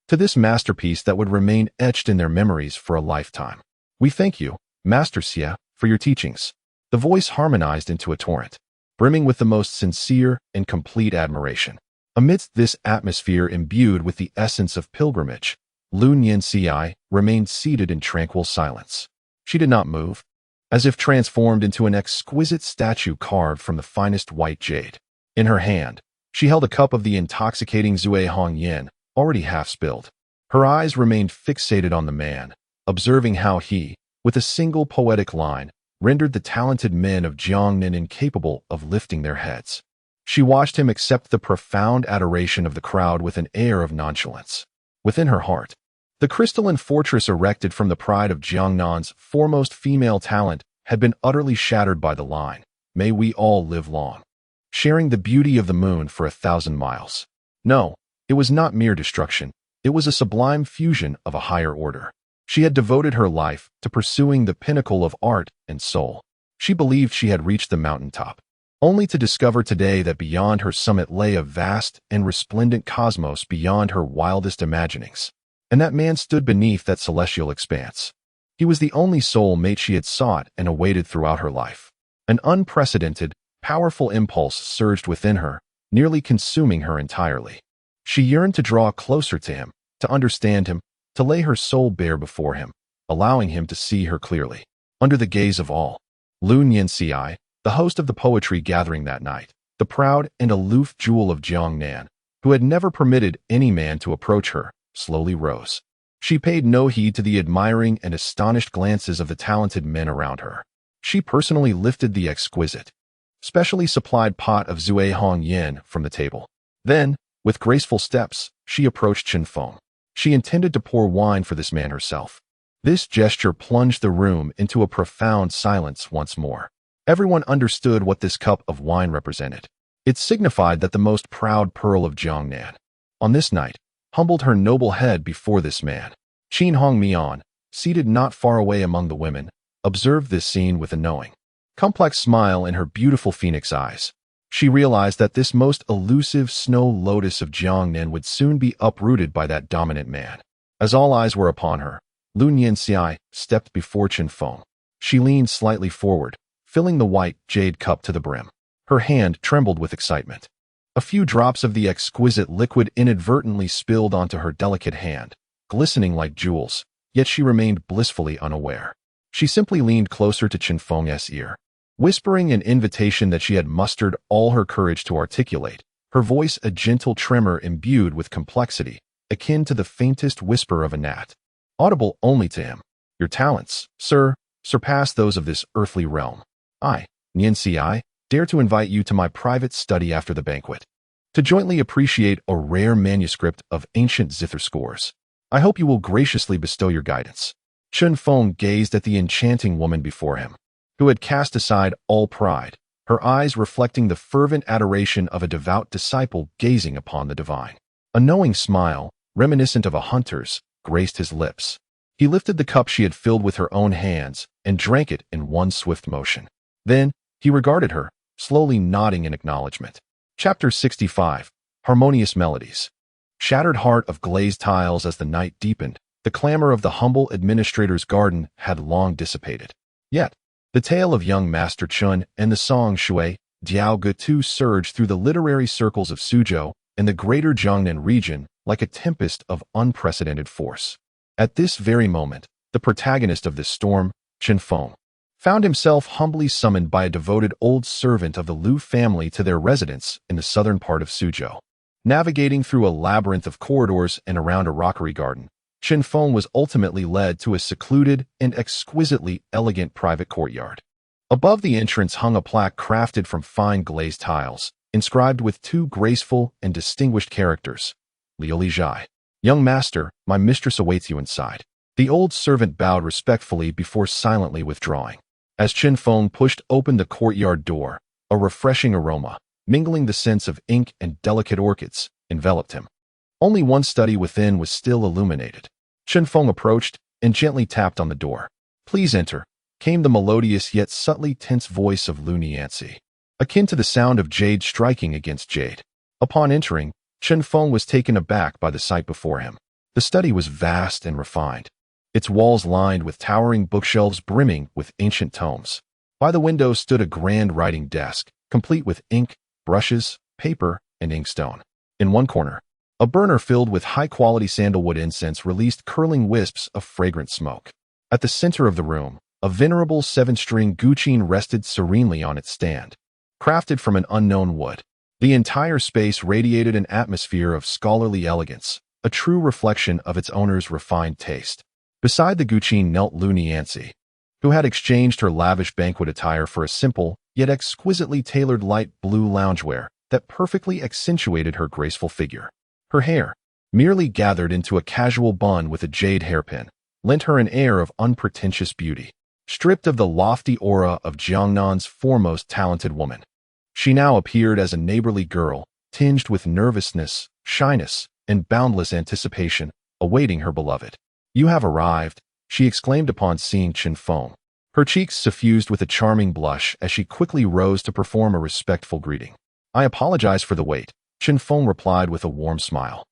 to this masterpiece that would remain etched in their memories for a lifetime. "We thank you, Master Xie, for your teachings." The voice harmonized into a torrent, brimming with the most sincere and complete admiration. Amidst this atmosphere imbued with the essence of pilgrimage, Lu Nianxi remained seated in tranquil silence. She did not move, as if transformed into an exquisite statue carved from the finest white jade. In her hand, She held a cup of the intoxicating Zui Hong Yin, already half spilled. Her eyes remained fixated on the man, observing how he, with a single poetic line, rendered the talented men of Jiangnan incapable of lifting their heads. She watched him accept the profound adoration of the crowd with an air of nonchalance. Within her heart, the crystalline fortress erected from the pride of Jiangnan's foremost female talent had been utterly shattered by the line, "May we all live long," sharing the beauty of the moon for 1,000 miles. No, it was not mere destruction. It was a sublime fusion of a higher order. She had devoted her life to pursuing the pinnacle of art and soul. She believed she had reached the mountaintop, only to discover today that beyond her summit lay a vast and resplendent cosmos beyond her wildest imaginings. And that man stood beneath that celestial expanse. He was the only soul mate she had sought and awaited throughout her life. An unprecedented, powerful impulse surged within her, nearly consuming her entirely. She yearned to draw closer to him, to understand him, to lay her soul bare before him, allowing him to see her clearly. Under the gaze of all, Lu Nianxi, the host of the poetry gathering that night, the proud and aloof jewel of Jiangnan, who had never permitted any man to approach her, slowly rose. She paid no heed to the admiring and astonished glances of the talented men around her. She personally lifted the exquisite, specially supplied pot of Zui Hong Yin from the table. Then, with graceful steps, she approached Chen Feng. She intended to pour wine for this man herself. This gesture plunged the room into a profound silence once more. Everyone understood what this cup of wine represented. It signified that the most proud pearl of Jiangnan, on this night, humbled her noble head before this man. Qin Hong Mian, seated not far away among the women, observed this scene with a knowing, complex smile in her beautiful phoenix eyes. She realized that this most elusive snow lotus of Jiangnan would soon be uprooted by that dominant man. As all eyes were upon her, Lu Nianxi stepped before Chen Feng. She leaned slightly forward, filling the white jade cup to the brim. Her hand trembled with excitement. A few drops of the exquisite liquid inadvertently spilled onto her delicate hand, glistening like jewels, yet she remained blissfully unaware. She simply leaned closer to Chen Feng's ear, whispering an invitation that she had mustered all her courage to articulate, her voice a gentle tremor imbued with complexity, akin to the faintest whisper of a gnat, audible only to him. "Your talents, sir, surpass those of this earthly realm. I, Nianxi, dare to invite you to my private study after the banquet, to jointly appreciate a rare manuscript of ancient zither scores. I hope you will graciously bestow your guidance." Chen Feng gazed at the enchanting woman before him, who had cast aside all pride, her eyes reflecting the fervent adoration of a devout disciple gazing upon the divine. A knowing smile, reminiscent of a hunter's, graced his lips. He lifted the cup she had filled with her own hands and drank it in one swift motion. Then, he regarded her, slowly nodding in acknowledgement. Chapter 65. Harmonious Melodies. Shattered heart of glazed tiles. As the night deepened, the clamor of the humble administrator's garden had long dissipated. Yet, the tale of young Master Chun and the song Shui, Diao Gutu surged through the literary circles of Suzhou and the greater Jiangnan region like a tempest of unprecedented force. At this very moment, the protagonist of this storm, Chen Feng, found himself humbly summoned by a devoted old servant of the Liu family to their residence in the southern part of Suzhou. Navigating through a labyrinth of corridors and around a rockery garden, Chen Feng was ultimately led to a secluded and exquisitely elegant private courtyard. Above the entrance hung a plaque crafted from fine glazed tiles, inscribed with two graceful and distinguished characters. "Liu Lijai. Young master, my mistress awaits you inside." The old servant bowed respectfully before silently withdrawing. As Chen Feng pushed open the courtyard door, a refreshing aroma, mingling the scents of ink and delicate orchids, enveloped him. Only one study within was still illuminated. Chen Feng approached and gently tapped on the door. "Please enter," came the melodious yet subtly tense voice of Lu Nianxi, akin to the sound of jade striking against jade. Upon entering, Chen Feng was taken aback by the sight before him. The study was vast and refined, its walls lined with towering bookshelves brimming with ancient tomes. By the window stood a grand writing desk, complete with ink, brushes, paper, and inkstone. In one corner, a burner filled with high-quality sandalwood incense released curling wisps of fragrant smoke. At the center of the room, a venerable 7-string guqin rested serenely on its stand, crafted from an unknown wood. The entire space radiated an atmosphere of scholarly elegance, a true reflection of its owner's refined taste. Beside the guqin knelt Lu Niancy, who had exchanged her lavish banquet attire for a simple, yet exquisitely tailored light blue loungewear that perfectly accentuated her graceful figure. Her hair, merely gathered into a casual bun with a jade hairpin, lent her an air of unpretentious beauty. Stripped of the lofty aura of Jiangnan's foremost talented woman, she now appeared as a neighborly girl, tinged with nervousness, shyness, and boundless anticipation, awaiting her beloved. "You have arrived," she exclaimed upon seeing Chen Feng. Her cheeks suffused with a charming blush as she quickly rose to perform a respectful greeting. "I apologize for the wait," Chen Feng replied with a warm smile,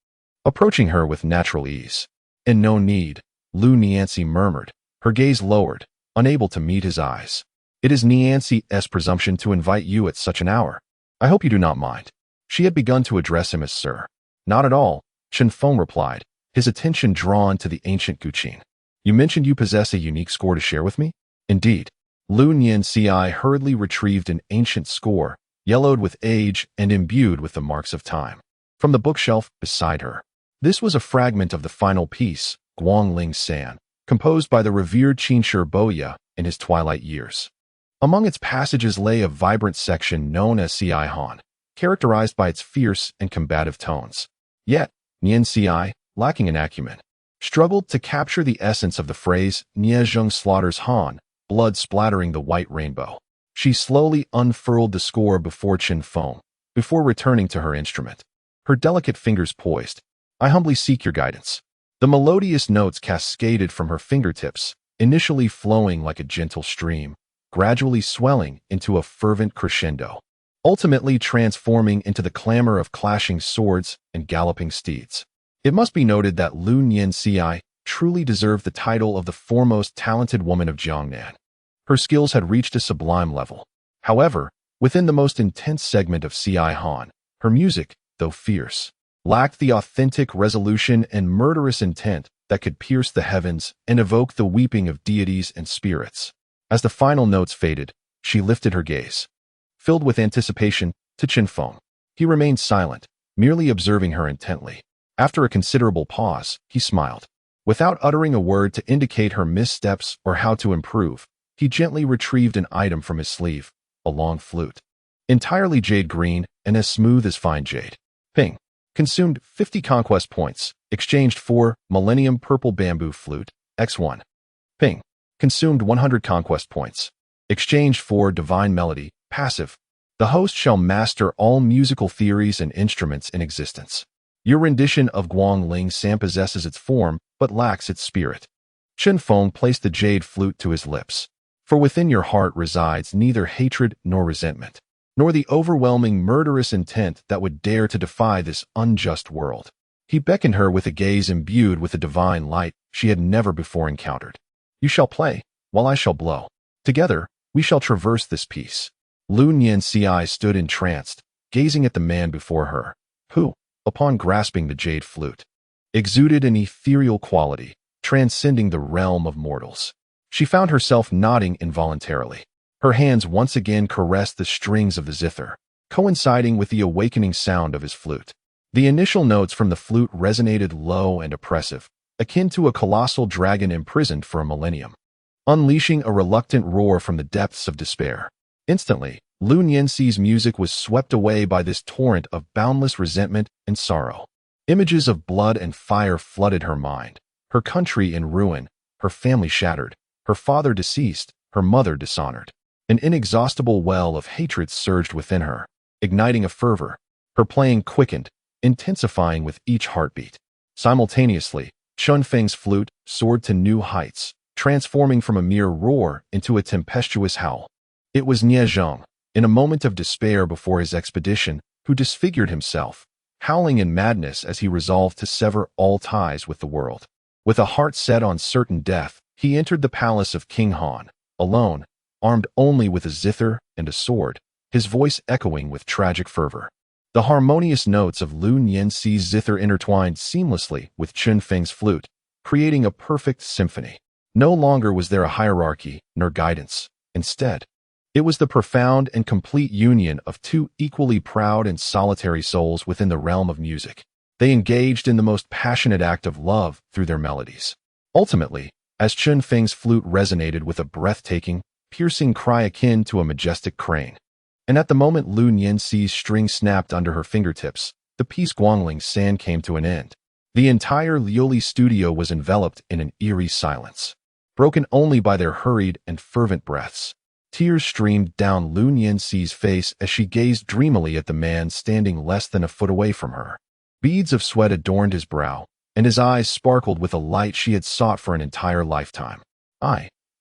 approaching her with natural ease. "And no need," Lu Niancy murmured, her gaze lowered, unable to meet his eyes. "It is Niancy's presumption to invite you at such an hour. I hope you do not mind." She had begun to address him as sir. "Not at all," Chen Feng replied, his attention drawn to the ancient guqin. "You mentioned you possess a unique score to share with me?" "Indeed." Lu Niancy hurriedly retrieved an ancient score, yellowed with age and imbued with the marks of time, from the bookshelf beside her. This was a fragment of the final piece, Guangling San, composed by the revered Qinshi Boya in his twilight years. Among its passages lay a vibrant section known as Ci Han, characterized by its fierce and combative tones. Yet, Nianci, lacking in acumen, struggled to capture the essence of the phrase "Niezheng slaughters Han," blood splattering the white rainbow. She slowly unfurled the score before Chen Feng, before returning to her instrument, her delicate fingers poised. "I humbly seek your guidance." The melodious notes cascaded from her fingertips, initially flowing like a gentle stream, gradually swelling into a fervent crescendo, ultimately transforming into the clamor of clashing swords and galloping steeds. It must be noted that Lu Nianci truly deserved the title of the foremost talented woman of Jiangnan. Her skills had reached a sublime level. However, within the most intense segment of Ci Han, her music, though fierce, lacked the authentic resolution and murderous intent that could pierce the heavens and evoke the weeping of deities and spirits. As the final notes faded, she lifted her gaze, filled with anticipation, to Chen Feng. He remained silent, merely observing her intently. After a considerable pause, he smiled. Without uttering a word to indicate her missteps or how to improve, he gently retrieved an item from his sleeve, a long flute, entirely jade green and as smooth as fine jade. Ping. Consumed 50 conquest points, exchanged for Millennium Purple Bamboo Flute, X1. Ping. Consumed 100 conquest points, exchanged for Divine Melody, passive. The host shall master all musical theories and instruments in existence. Your rendition of Guangling San possesses its form, but lacks its spirit. Chen Feng placed the jade flute to his lips. For within your heart resides neither hatred nor resentment, nor the overwhelming murderous intent that would dare to defy this unjust world. He beckoned her with a gaze imbued with a divine light she had never before encountered. "You shall play, while I shall blow. Together, we shall traverse this piece." Lu Nianci stood entranced, gazing at the man before her, who, upon grasping the jade flute, exuded an ethereal quality, transcending the realm of mortals. She found herself nodding involuntarily. Her hands once again caressed the strings of the zither, coinciding with the awakening sound of his flute. The initial notes from the flute resonated low and oppressive, akin to a colossal dragon imprisoned for a millennium, unleashing a reluctant roar from the depths of despair. Instantly, Lu Nianci's music was swept away by this torrent of boundless resentment and sorrow. Images of blood and fire flooded her mind, her country in ruin, her family shattered, her father deceased, her mother dishonored. An inexhaustible well of hatred surged within her, igniting a fervor. Her playing quickened, intensifying with each heartbeat. Simultaneously, Chen Feng's flute soared to new heights, transforming from a mere roar into a tempestuous howl. It was Nie Zheng, in a moment of despair before his expedition, who disfigured himself, howling in madness as he resolved to sever all ties with the world. With a heart set on certain death, he entered the palace of King Han, alone, armed only with a zither and a sword, his voice echoing with tragic fervor. The harmonious notes of Lu Nianci's zither intertwined seamlessly with Chen Feng's flute, creating a perfect symphony. No longer was there a hierarchy nor guidance. Instead, It was the profound and complete union of two equally proud and solitary souls within the realm of music. They engaged in the most passionate act of love through their melodies. Ultimately, as Chun Feng's flute resonated with a breathtaking, piercing cry akin to a majestic crane, and at the moment Lu Nianxi's string snapped under her fingertips, the piece Guangling's Sand came to an end. The entire Lioli studio was enveloped in an eerie silence, broken only by their hurried and fervent breaths. Tears streamed down Lu Nianxi's face as she gazed dreamily at the man standing less than a foot away from her. Beads of sweat adorned his brow, and his eyes sparkled with a light she had sought for an entire lifetime.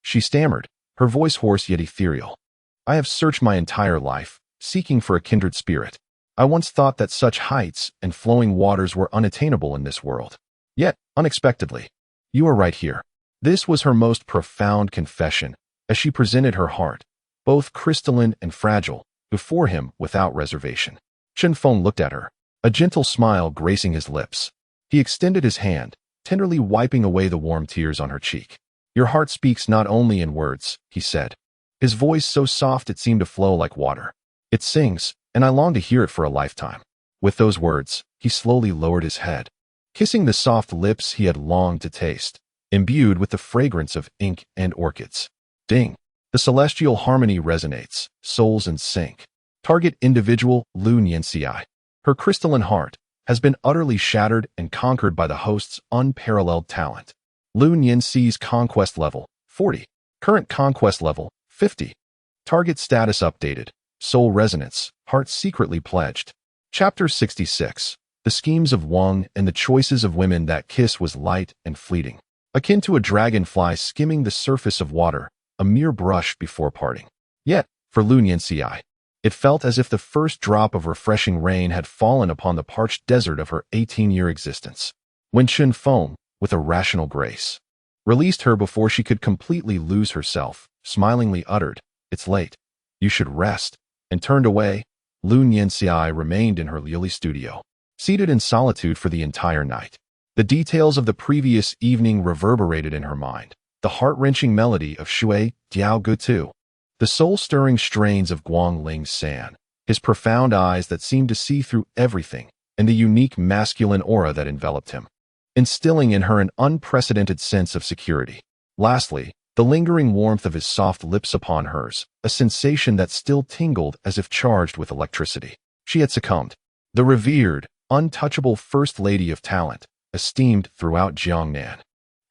She stammered, her voice hoarse yet ethereal. I have searched my entire life, seeking for a kindred spirit. I once thought that such heights and flowing waters were unattainable in this world. Yet, unexpectedly, you are right here. This was her most profound confession, as she presented her heart, both crystalline and fragile, before him without reservation. Chen Feng looked at her, a gentle smile gracing his lips. He extended his hand, tenderly wiping away the warm tears on her cheek. Your heart speaks not only in words, he said, his voice so soft it seemed to flow like water. It sings, and I long to hear it for a lifetime. With those words, he slowly lowered his head, kissing the soft lips he had longed to taste, imbued with the fragrance of ink and orchids. Ding! The celestial harmony resonates, souls in sync. Target individual Lu Nianxi. Her crystalline heart has been utterly shattered and conquered by the host's unparalleled talent. Lu Nianxi's conquest level, 40. Current conquest level, 50. Target status updated. Soul resonance, heart secretly pledged. Chapter 66. The schemes of Wang and the choices of women. That kiss was light and fleeting, akin to a dragonfly skimming the surface of water, a mere brush before parting. Yet, for Lu Nianxi, it felt as if the first drop of refreshing rain had fallen upon the parched desert of her 18-year existence. When Chen Feng, with a rational grace, released her before she could completely lose herself, smilingly uttered, "It's late. You should rest," and turned away, Lu Nianxi remained in her Lioli studio, seated in solitude for the entire night. The details of the previous evening reverberated in her mind. The heart-wrenching melody of Shui Diao Gutu, the soul-stirring strains of Guangling's Sand, his profound eyes that seemed to see through everything, and the unique masculine aura that enveloped him, instilling in her an unprecedented sense of security. Lastly, the lingering warmth of his soft lips upon hers, a sensation that still tingled as if charged with electricity. She had succumbed. The revered, untouchable First Lady of Talent, esteemed throughout Jiangnan,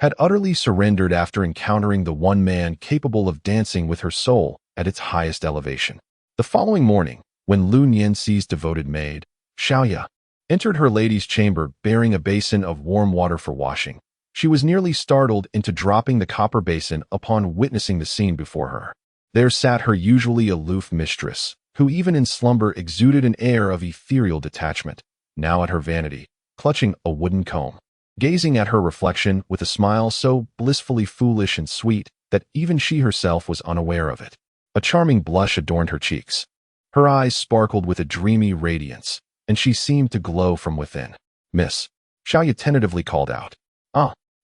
had utterly surrendered after encountering the one man capable of dancing with her soul at its highest elevation. The following morning, when Lu Nianxi's devoted maid, Xiaoya, entered her lady's chamber bearing a basin of warm water for washing, she was nearly startled into dropping the copper basin upon witnessing the scene before her. There sat her usually aloof mistress, who even in slumber exuded an air of ethereal detachment, now at her vanity, clutching a wooden comb, gazing at her reflection with a smile so blissfully foolish and sweet that even she herself was unaware of it. A charming blush adorned her cheeks. Her eyes sparkled with a dreamy radiance, and she seemed to glow from within. "Miss," Xiaoya tentatively called out.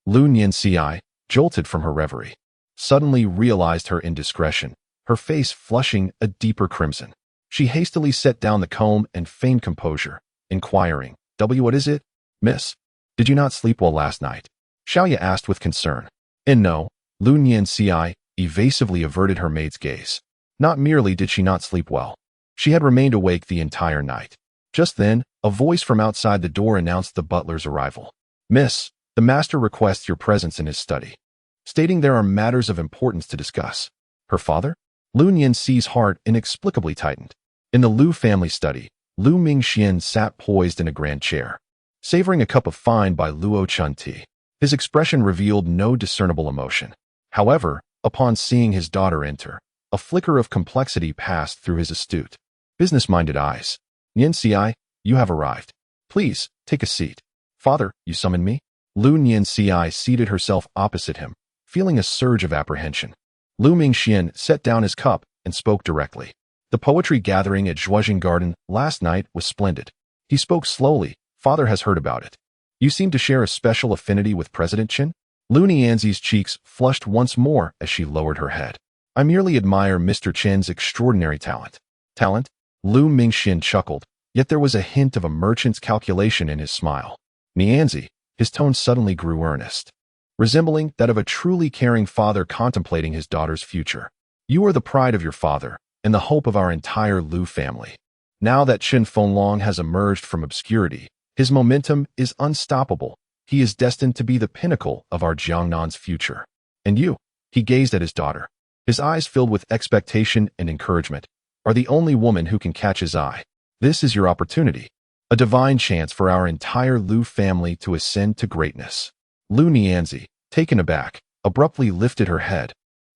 Lu Nianxi, jolted from her reverie, suddenly realized her indiscretion, her face flushing a deeper crimson. She hastily set down the comb and feigned composure, inquiring, What is it, miss? Did you not sleep well last night?" Xiaoya asked with concern. And no, Lu Nianxi evasively averted her maid's gaze. Not merely did she not sleep well, she had remained awake the entire night. Just then, a voice from outside the door announced the butler's arrival. "Miss, the master requests your presence in his study," stating there are matters of importance to discuss. Her father? Lu Nianxi's heart inexplicably tightened. In the Lu family study, Lu Mingxian sat poised in a grand chair, savoring a cup of fine by Luo Chun tea. His expression revealed no discernible emotion. However, upon seeing his daughter enter, a flicker of complexity passed through his astute, business-minded eyes. "Nianxi, you have arrived. Please, take a seat." "Father, you summoned me?" Lu Nianxi seated herself opposite him, feeling a surge of apprehension. Lu Mingxian set down his cup and spoke directly. "The poetry gathering at Zhuozhen Garden last night was splendid." He spoke slowly. "Father has heard about it. You seem to share a special affinity with President Qin?" Lu Nianxi's cheeks flushed once more as she lowered her head. I merely admire Mr. Chen's extraordinary talent. Talent? Lu Mingxian chuckled, yet there was a hint of a merchant's calculation in his smile. Nianzi, his tone suddenly grew earnest, resembling that of a truly caring father contemplating his daughter's future. You are the pride of your father, and the hope of our entire Lu family. Now that Chen Fenlong has emerged from obscurity, his momentum is unstoppable. He is destined to be the pinnacle of our Jiangnan's future. And you, he gazed at his daughter, his eyes filled with expectation and encouragement, are the only woman who can catch his eye. This is your opportunity, a divine chance for our entire Lu family to ascend to greatness. Lu Nianzi, taken aback, abruptly lifted her head.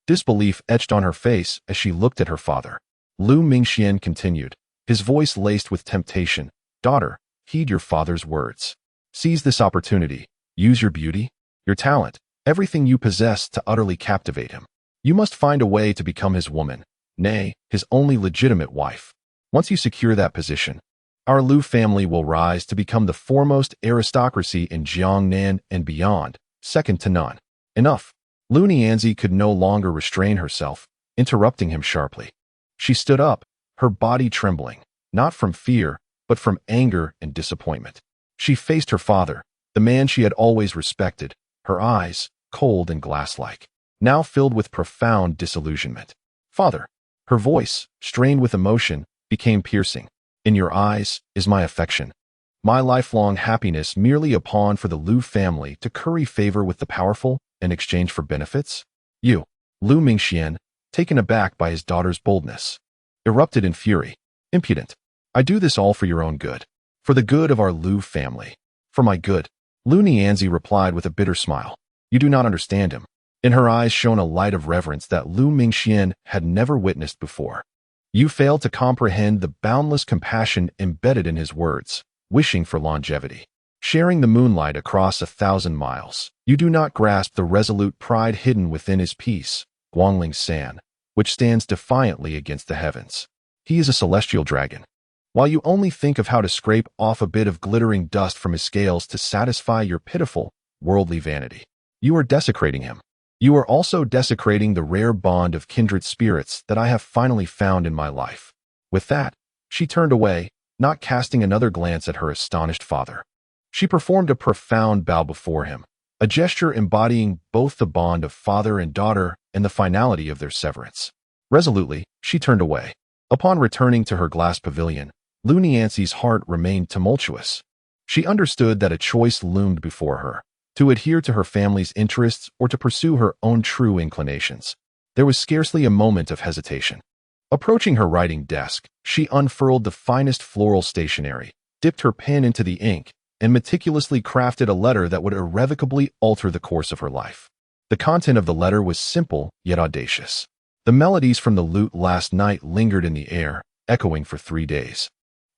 Disbelief etched on her face as she looked at her father. Lu Mingxian continued, his voice laced with temptation. Daughter, heed your father's words. Seize this opportunity. Use your beauty, your talent, everything you possess to utterly captivate him. You must find a way to become his woman, nay, his only legitimate wife. Once you secure that position, our Lu family will rise to become the foremost aristocracy in Jiangnan and beyond, second to none. Enough. Lu Nianzi could no longer restrain herself, interrupting him sharply. She stood up, her body trembling, not from fear, but from anger and disappointment. She faced her father, the man she had always respected, her eyes, cold and glass-like, now filled with profound disillusionment. Father, her voice, strained with emotion, became piercing. In your eyes is my affection, my lifelong happiness merely a pawn for the Lu family to curry favor with the powerful in exchange for benefits? You, Lu Mingxian, taken aback by his daughter's boldness, erupted in fury. Impudent. I do this all for your own good, for the good of our Lu family. For my good. Lu Nianzi replied with a bitter smile. You do not understand him. In her eyes shone a light of reverence that Lu Mingxian had never witnessed before. You fail to comprehend the boundless compassion embedded in his words, wishing for longevity, sharing the moonlight across 1,000 miles. You do not grasp the resolute pride hidden within his peace, Guangling San, which stands defiantly against the heavens. He is a celestial dragon. While you only think of how to scrape off a bit of glittering dust from his scales to satisfy your pitiful, worldly vanity, you are desecrating him. You are also desecrating the rare bond of kindred spirits that I have finally found in my life. With that, she turned away, not casting another glance at her astonished father. She performed a profound bow before him, a gesture embodying both the bond of father and daughter and the finality of their severance. Resolutely, she turned away. Upon returning to her glass pavilion, Lu Nianzi's heart remained tumultuous. She understood that a choice loomed before her, to adhere to her family's interests or to pursue her own true inclinations. There was scarcely a moment of hesitation. Approaching her writing desk, she unfurled the finest floral stationery, dipped her pen into the ink, and meticulously crafted a letter that would irrevocably alter the course of her life. The content of the letter was simple yet audacious. The melodies from the lute last night lingered in the air, echoing for 3 days.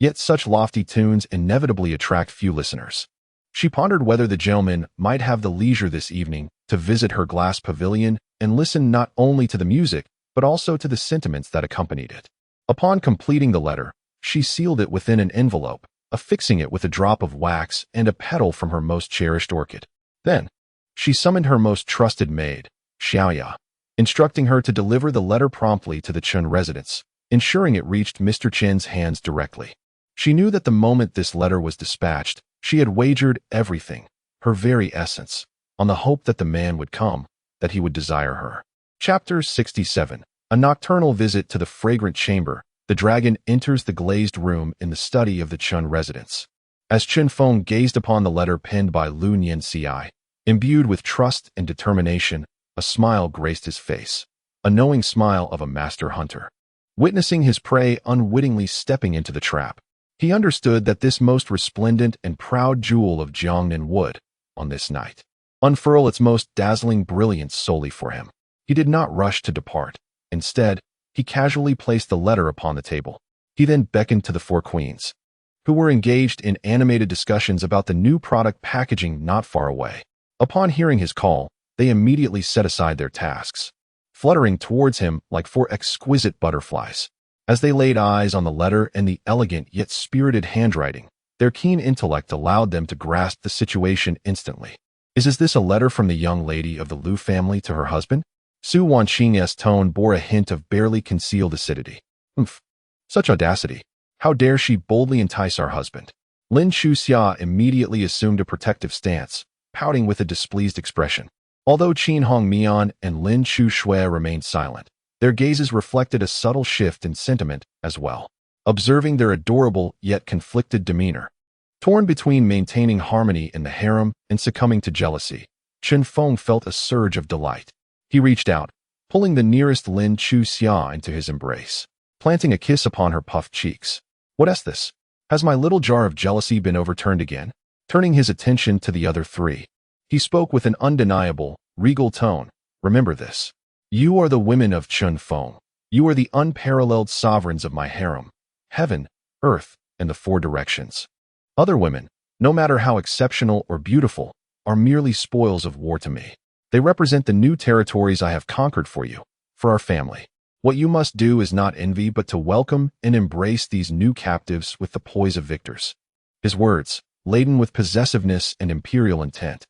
Yet such lofty tunes inevitably attract few listeners. She pondered whether the gentleman might have the leisure this evening to visit her glass pavilion and listen not only to the music, but also to the sentiments that accompanied it. Upon completing the letter, she sealed it within an envelope, affixing it with a drop of wax and a petal from her most cherished orchid. Then, she summoned her most trusted maid, Xiaoya, instructing her to deliver the letter promptly to the Chen residence, ensuring it reached Mr. Chen's hands directly. She knew that the moment this letter was dispatched, she had wagered everything, her very essence, on the hope that the man would come, that he would desire her. Chapter 67. A nocturnal visit to the fragrant chamber. The dragon enters the glazed room in the study of the Chen residence. As Chen Feng gazed upon the letter penned by Lu Nianzi, imbued with trust and determination, a smile graced his face, a knowing smile of a master hunter. Witnessing his prey unwittingly stepping into the trap, he understood that this most resplendent and proud jewel of Jiangnan would, on this night, unfurl its most dazzling brilliance solely for him. He did not rush to depart. Instead, he casually placed the letter upon the table. He then beckoned to the 4 queens, who were engaged in animated discussions about the new product packaging not far away. Upon hearing his call, they immediately set aside their tasks, fluttering towards him like 4 exquisite butterflies. As they laid eyes on the letter and the elegant yet spirited handwriting, their keen intellect allowed them to grasp the situation instantly. Is this a letter from the young lady of the Lu family to her husband? Su Wanqing's tone bore a hint of barely concealed acidity. Umph. Such audacity. How dare she boldly entice our husband? Lin Chuxia immediately assumed a protective stance, pouting with a displeased expression. Although Qin Hongmian and Lin Chushui remained silent, their gazes reflected a subtle shift in sentiment as well. Observing their adorable yet conflicted demeanor, torn between maintaining harmony in the harem and succumbing to jealousy, Chen Feng felt a surge of delight. He reached out, pulling the nearest Lin Chuxia into his embrace, planting a kiss upon her puffed cheeks. What is this? Has my little jar of jealousy been overturned again? Turning his attention to the other three, he spoke with an undeniable, regal tone. Remember this. You are the women of Chen Feng. You are the unparalleled sovereigns of my harem. Heaven, earth, and the four directions. Other women, no matter how exceptional or beautiful, are merely spoils of war to me. They represent the new territories I have conquered for you, for our family. What you must do is not envy but to welcome and embrace these new captives with the poise of victors. His words, laden with possessiveness and imperial intent,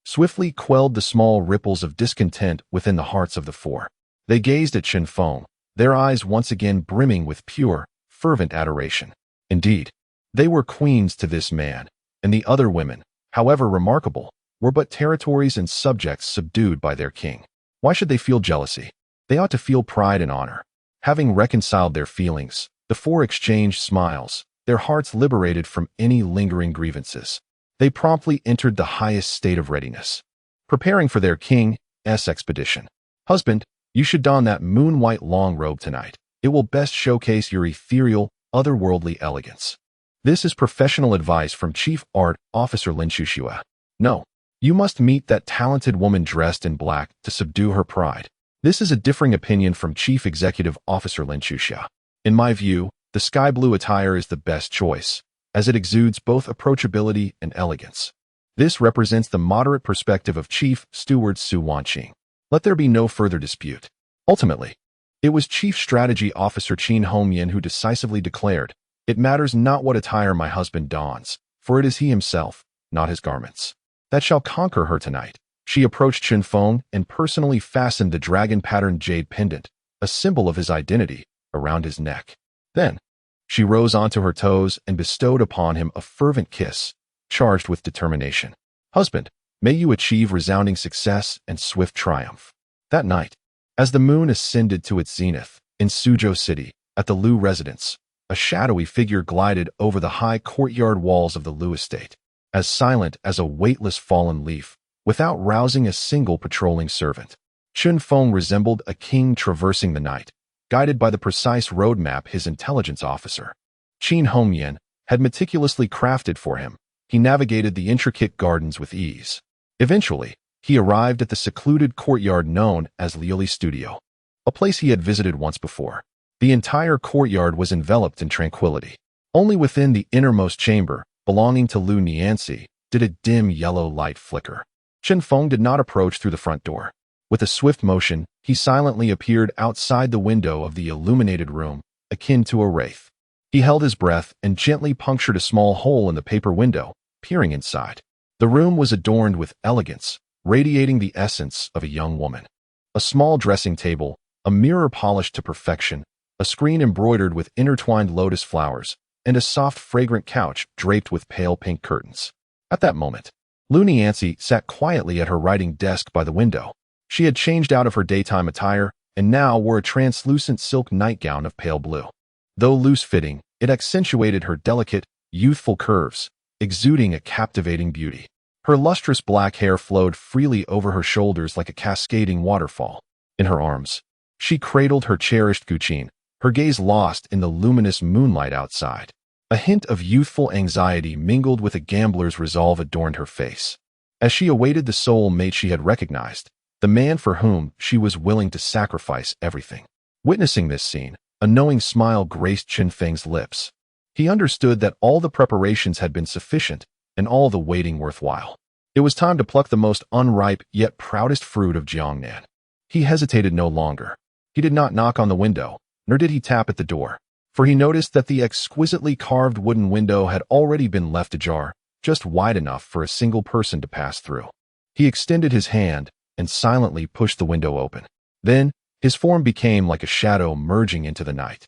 swiftly quelled the small ripples of discontent within the hearts of the four. They gazed at Chen Feng, their eyes once again brimming with pure, fervent adoration. Indeed, they were queens to this man, and the other women, however remarkable, were but territories and subjects subdued by their king. Why should they feel jealousy? They ought to feel pride and honor. Having reconciled their feelings, the four exchanged smiles, their hearts liberated from any lingering grievances. They promptly entered the highest state of readiness, preparing for their king's expedition. Husband, you should don that moon-white long robe tonight. It will best showcase your ethereal, otherworldly elegance. This is professional advice from Chief Art Officer Lin Chuxia. No, you must meet that talented woman dressed in black to subdue her pride. This is a differing opinion from Chief Executive Officer Lin Chuxia. In my view, the sky blue attire is the best choice, as it exudes both approachability and elegance. This represents the moderate perspective of Chief Steward Su Wanqing. Let there be no further dispute. Ultimately, it was Chief Strategy Officer Qin Hongmian who decisively declared, "It matters not what attire my husband dons, for it is he himself, not his garments, that shall conquer her tonight." She approached Chen Feng and personally fastened the dragon-patterned jade pendant, a symbol of his identity, around his neck. Then, she rose onto her toes and bestowed upon him a fervent kiss, charged with determination. "Husband, may you achieve resounding success and swift triumph." That night, as the moon ascended to its zenith, in Suzhou City, at the Liu residence, a shadowy figure glided over the high courtyard walls of the Liu estate, as silent as a weightless fallen leaf, without rousing a single patrolling servant. Chen Feng resembled a king traversing the night, guided by the precise roadmap his intelligence officer, Qin Hongmian, had meticulously crafted for him. He navigated the intricate gardens with ease. Eventually, he arrived at the secluded courtyard known as Liuli's studio, a place he had visited once before. The entire courtyard was enveloped in tranquility. Only within the innermost chamber, belonging to Liu Nianxi, did a dim yellow light flicker. Chen Feng did not approach through the front door. With a swift motion, he silently appeared outside the window of the illuminated room, akin to a wraith. He held his breath and gently punctured a small hole in the paper window, peering inside. The room was adorned with elegance, radiating the essence of a young woman. A small dressing table, a mirror polished to perfection, a screen embroidered with intertwined lotus flowers, and a soft, fragrant couch draped with pale pink curtains. At that moment, Liu Nianxi sat quietly at her writing desk by the window. She had changed out of her daytime attire and now wore a translucent silk nightgown of pale blue. Though loose-fitting, it accentuated her delicate, youthful curves, exuding a captivating beauty. Her lustrous black hair flowed freely over her shoulders like a cascading waterfall. In her arms, she cradled her cherished Guqin, her gaze lost in the luminous moonlight outside. A hint of youthful anxiety mingled with a gambler's resolve adorned her face. As she awaited the soul mate she had recognized, the man for whom she was willing to sacrifice everything. Witnessing this scene, a knowing smile graced Chen Feng's lips. He understood that all the preparations had been sufficient and all the waiting worthwhile. It was time to pluck the most unripe yet proudest fruit of Jiangnan. He hesitated no longer. He did not knock on the window, nor did he tap at the door, for he noticed that the exquisitely carved wooden window had already been left ajar, just wide enough for a single person to pass through. He extended his hand and silently pushed the window open. Then, his form became like a shadow merging into the night,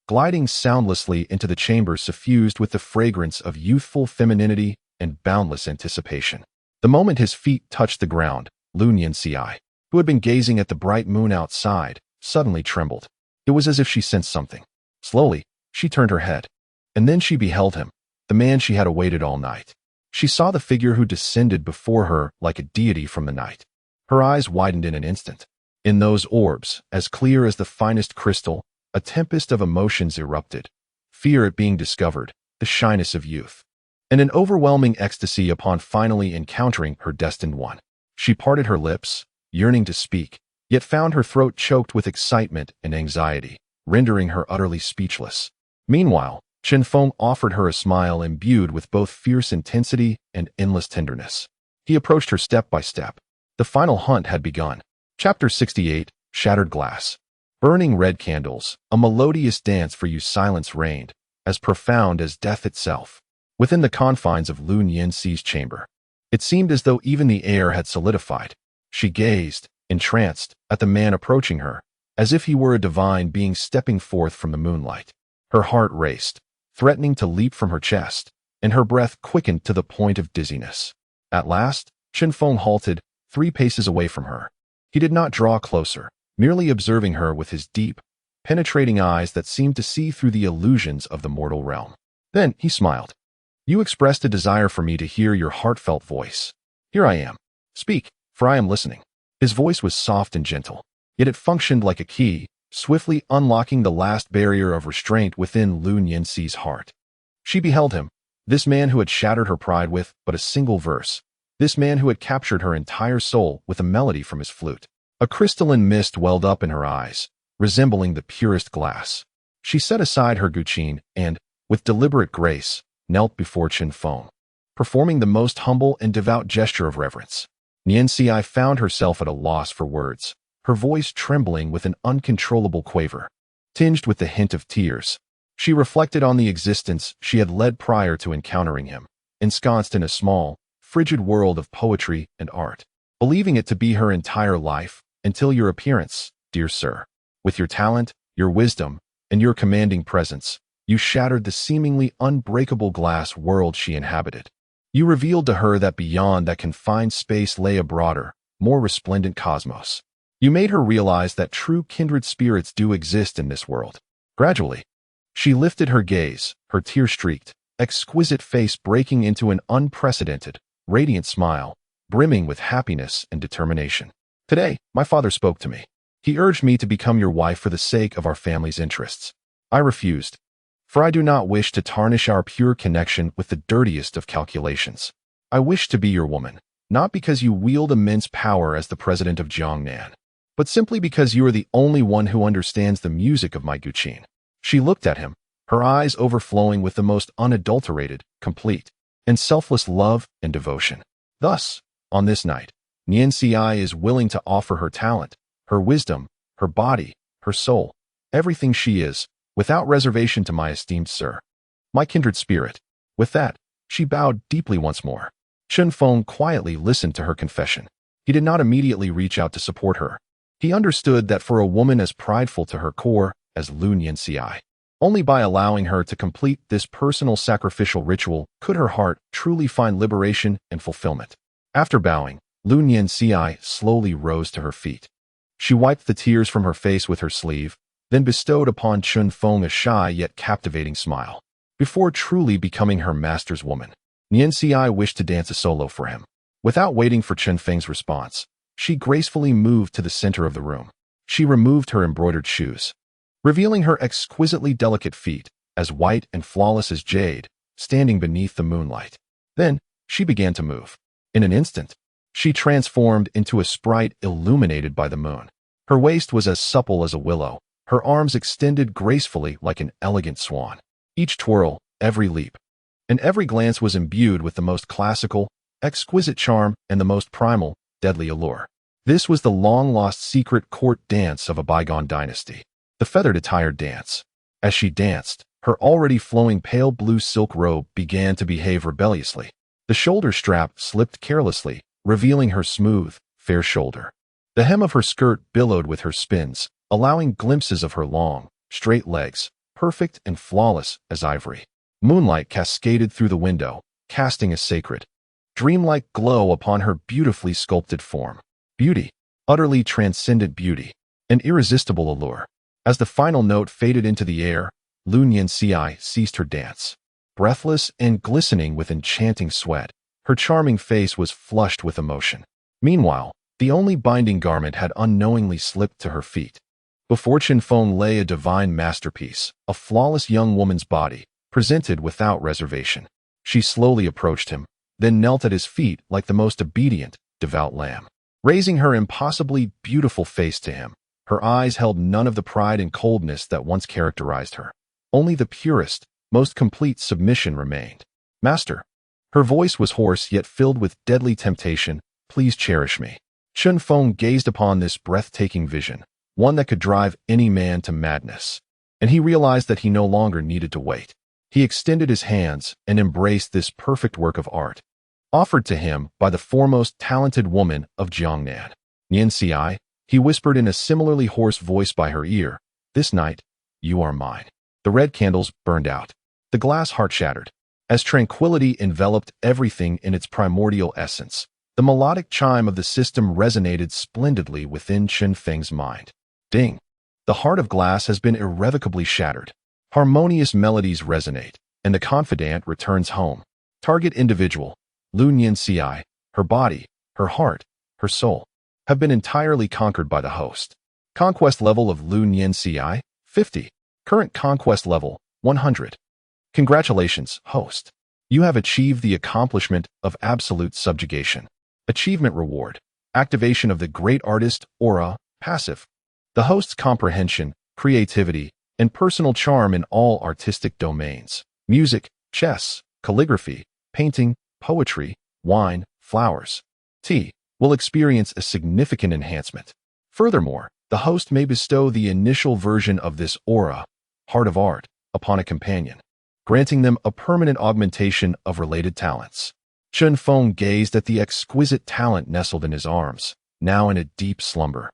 gliding soundlessly into the chamber suffused with the fragrance of youthful femininity and boundless anticipation. The moment his feet touched the ground, Lun Yanci, who had been gazing at the bright moon outside, suddenly trembled. It was as if she sensed something. Slowly, she turned her head. And then she beheld him, the man she had awaited all night. She saw the figure who descended before her like a deity from the night. Her eyes widened in an instant. In those orbs, as clear as the finest crystal, a tempest of emotions erupted. Fear at being discovered, the shyness of youth, and an overwhelming ecstasy upon finally encountering her destined one. She parted her lips, yearning to speak, yet found her throat choked with excitement and anxiety, rendering her utterly speechless. Meanwhile, Chen Feng offered her a smile imbued with both fierce intensity and endless tenderness. He approached her step by step. The final hunt had begun. Chapter 68, Shattered Glass. Burning red candles, a melodious dance for you silence reigned, as profound as death itself. Within the confines of Lun Yanci's chamber, it seemed as though even the air had solidified. She gazed, entranced, at the man approaching her, as if he were a divine being stepping forth from the moonlight. Her heart raced, threatening to leap from her chest, and her breath quickened to the point of dizziness. At last, Chen Feng halted, 3 paces away from her. He did not draw closer, merely observing her with his deep, penetrating eyes that seemed to see through the illusions of the mortal realm. Then he smiled. You expressed a desire for me to hear your heartfelt voice. Here I am. Speak, for I am listening. His voice was soft and gentle, yet it functioned like a key, swiftly unlocking the last barrier of restraint within Lun Yanci's heart. She beheld him, this man who had shattered her pride with but a single verse, this man who had captured her entire soul with a melody from his flute. A crystalline mist welled up in her eyes, resembling the purest glass. She set aside her guqin and, with deliberate grace, knelt before Chen Feng, performing the most humble and devout gesture of reverence. Yanci found herself at a loss for words, her voice trembling with an uncontrollable quaver, tinged with the hint of tears. She reflected on the existence she had led prior to encountering him, ensconced in a small, frigid world of poetry and art, believing it to be her entire life, until your appearance, dear sir. With your talent, your wisdom, and your commanding presence, you shattered the seemingly unbreakable glass world she inhabited. You revealed to her that beyond that confined space lay a broader, more resplendent cosmos. You made her realize that true kindred spirits do exist in this world. Gradually, she lifted her gaze, her tear-streaked, exquisite face breaking into an unprecedented, radiant smile, brimming with happiness and determination. Today, my father spoke to me. He urged me to become your wife for the sake of our family's interests. I refused, for I do not wish to tarnish our pure connection with the dirtiest of calculations. I wish to be your woman, not because you wield immense power as the president of Jiangnan, but simply because you are the only one who understands the music of my guqin. She looked at him, her eyes overflowing with the most unadulterated, complete, and selfless love and devotion. Thus, on this night, Yanci is willing to offer her talent, her wisdom, her body, her soul, everything she is, without reservation to my esteemed sir, my kindred spirit. With that, she bowed deeply once more. Chen Feng quietly listened to her confession. He did not immediately reach out to support her. He understood that for a woman as prideful to her core as Lun Yanci, only by allowing her to complete this personal sacrificial ritual could her heart truly find liberation and fulfillment. After bowing, Lun Yanci slowly rose to her feet. She wiped the tears from her face with her sleeve, then bestowed upon Chen Feng a shy yet captivating smile. Before truly becoming her master's woman, Yanci wished to dance a solo for him. Without waiting for Chen Feng's response, she gracefully moved to the center of the room. She removed her embroidered shoes, revealing her exquisitely delicate feet, as white and flawless as jade, standing beneath the moonlight. Then, she began to move. In an instant, she transformed into a sprite illuminated by the moon. Her waist was as supple as a willow, her arms extended gracefully like an elegant swan. Each twirl, every leap, and every glance was imbued with the most classical, exquisite charm and the most primal, deadly allure. This was the long-lost secret court dance of a bygone dynasty, the feathered attired dance. As she danced, her already flowing pale blue silk robe began to behave rebelliously. The shoulder strap slipped carelessly, revealing her smooth, fair shoulder. The hem of her skirt billowed with her spins, allowing glimpses of her long, straight legs, perfect and flawless as ivory. Moonlight cascaded through the window, casting a sacred, dreamlike glow upon her beautifully sculpted form. Beauty, utterly transcendent beauty, an irresistible allure. As the final note faded into the air, Lu Nianxi ceased her dance. Breathless and glistening with enchanting sweat, her charming face was flushed with emotion. Meanwhile, the only binding garment had unknowingly slipped to her feet. Before Chen Feng lay a divine masterpiece, a flawless young woman's body, presented without reservation. She slowly approached him, then knelt at his feet like the most obedient, devout lamb. Raising her impossibly beautiful face to him, her eyes held none of the pride and coldness that once characterized her. Only the purest, most complete submission remained. Master. Her voice was hoarse yet filled with deadly temptation. Please cherish me. Chen Feng gazed upon this breathtaking vision, one that could drive any man to madness. And he realized that he no longer needed to wait. He extended his hands and embraced this perfect work of art, offered to him by the foremost talented woman of Jiangnan. Nianxi, he whispered in a similarly hoarse voice by her ear, this night, you are mine. The red candles burned out. The glass heart shattered. As tranquility enveloped everything in its primordial essence, the melodic chime of the system resonated splendidly within Chen Feng's mind. Ding! The heart of glass has been irrevocably shattered. Harmonious melodies resonate, and the confidant returns home. Target individual, Lu Nianxi, her body, her heart, her soul, have been entirely conquered by the host. Conquest level of Lu Nianxi, 50. Current conquest level, 100. Congratulations, host. You have achieved the accomplishment of absolute subjugation. Achievement reward. Activation of the great artist aura, passive. The host's comprehension, creativity, and personal charm in all artistic domains. Music, chess, calligraphy, painting, poetry, wine, flowers, tea, will experience a significant enhancement. Furthermore, the host may bestow the initial version of this aura, Heart of Art, upon a companion, granting them a permanent augmentation of related talents. Chen Feng gazed at the exquisite talent nestled in his arms, now in a deep slumber,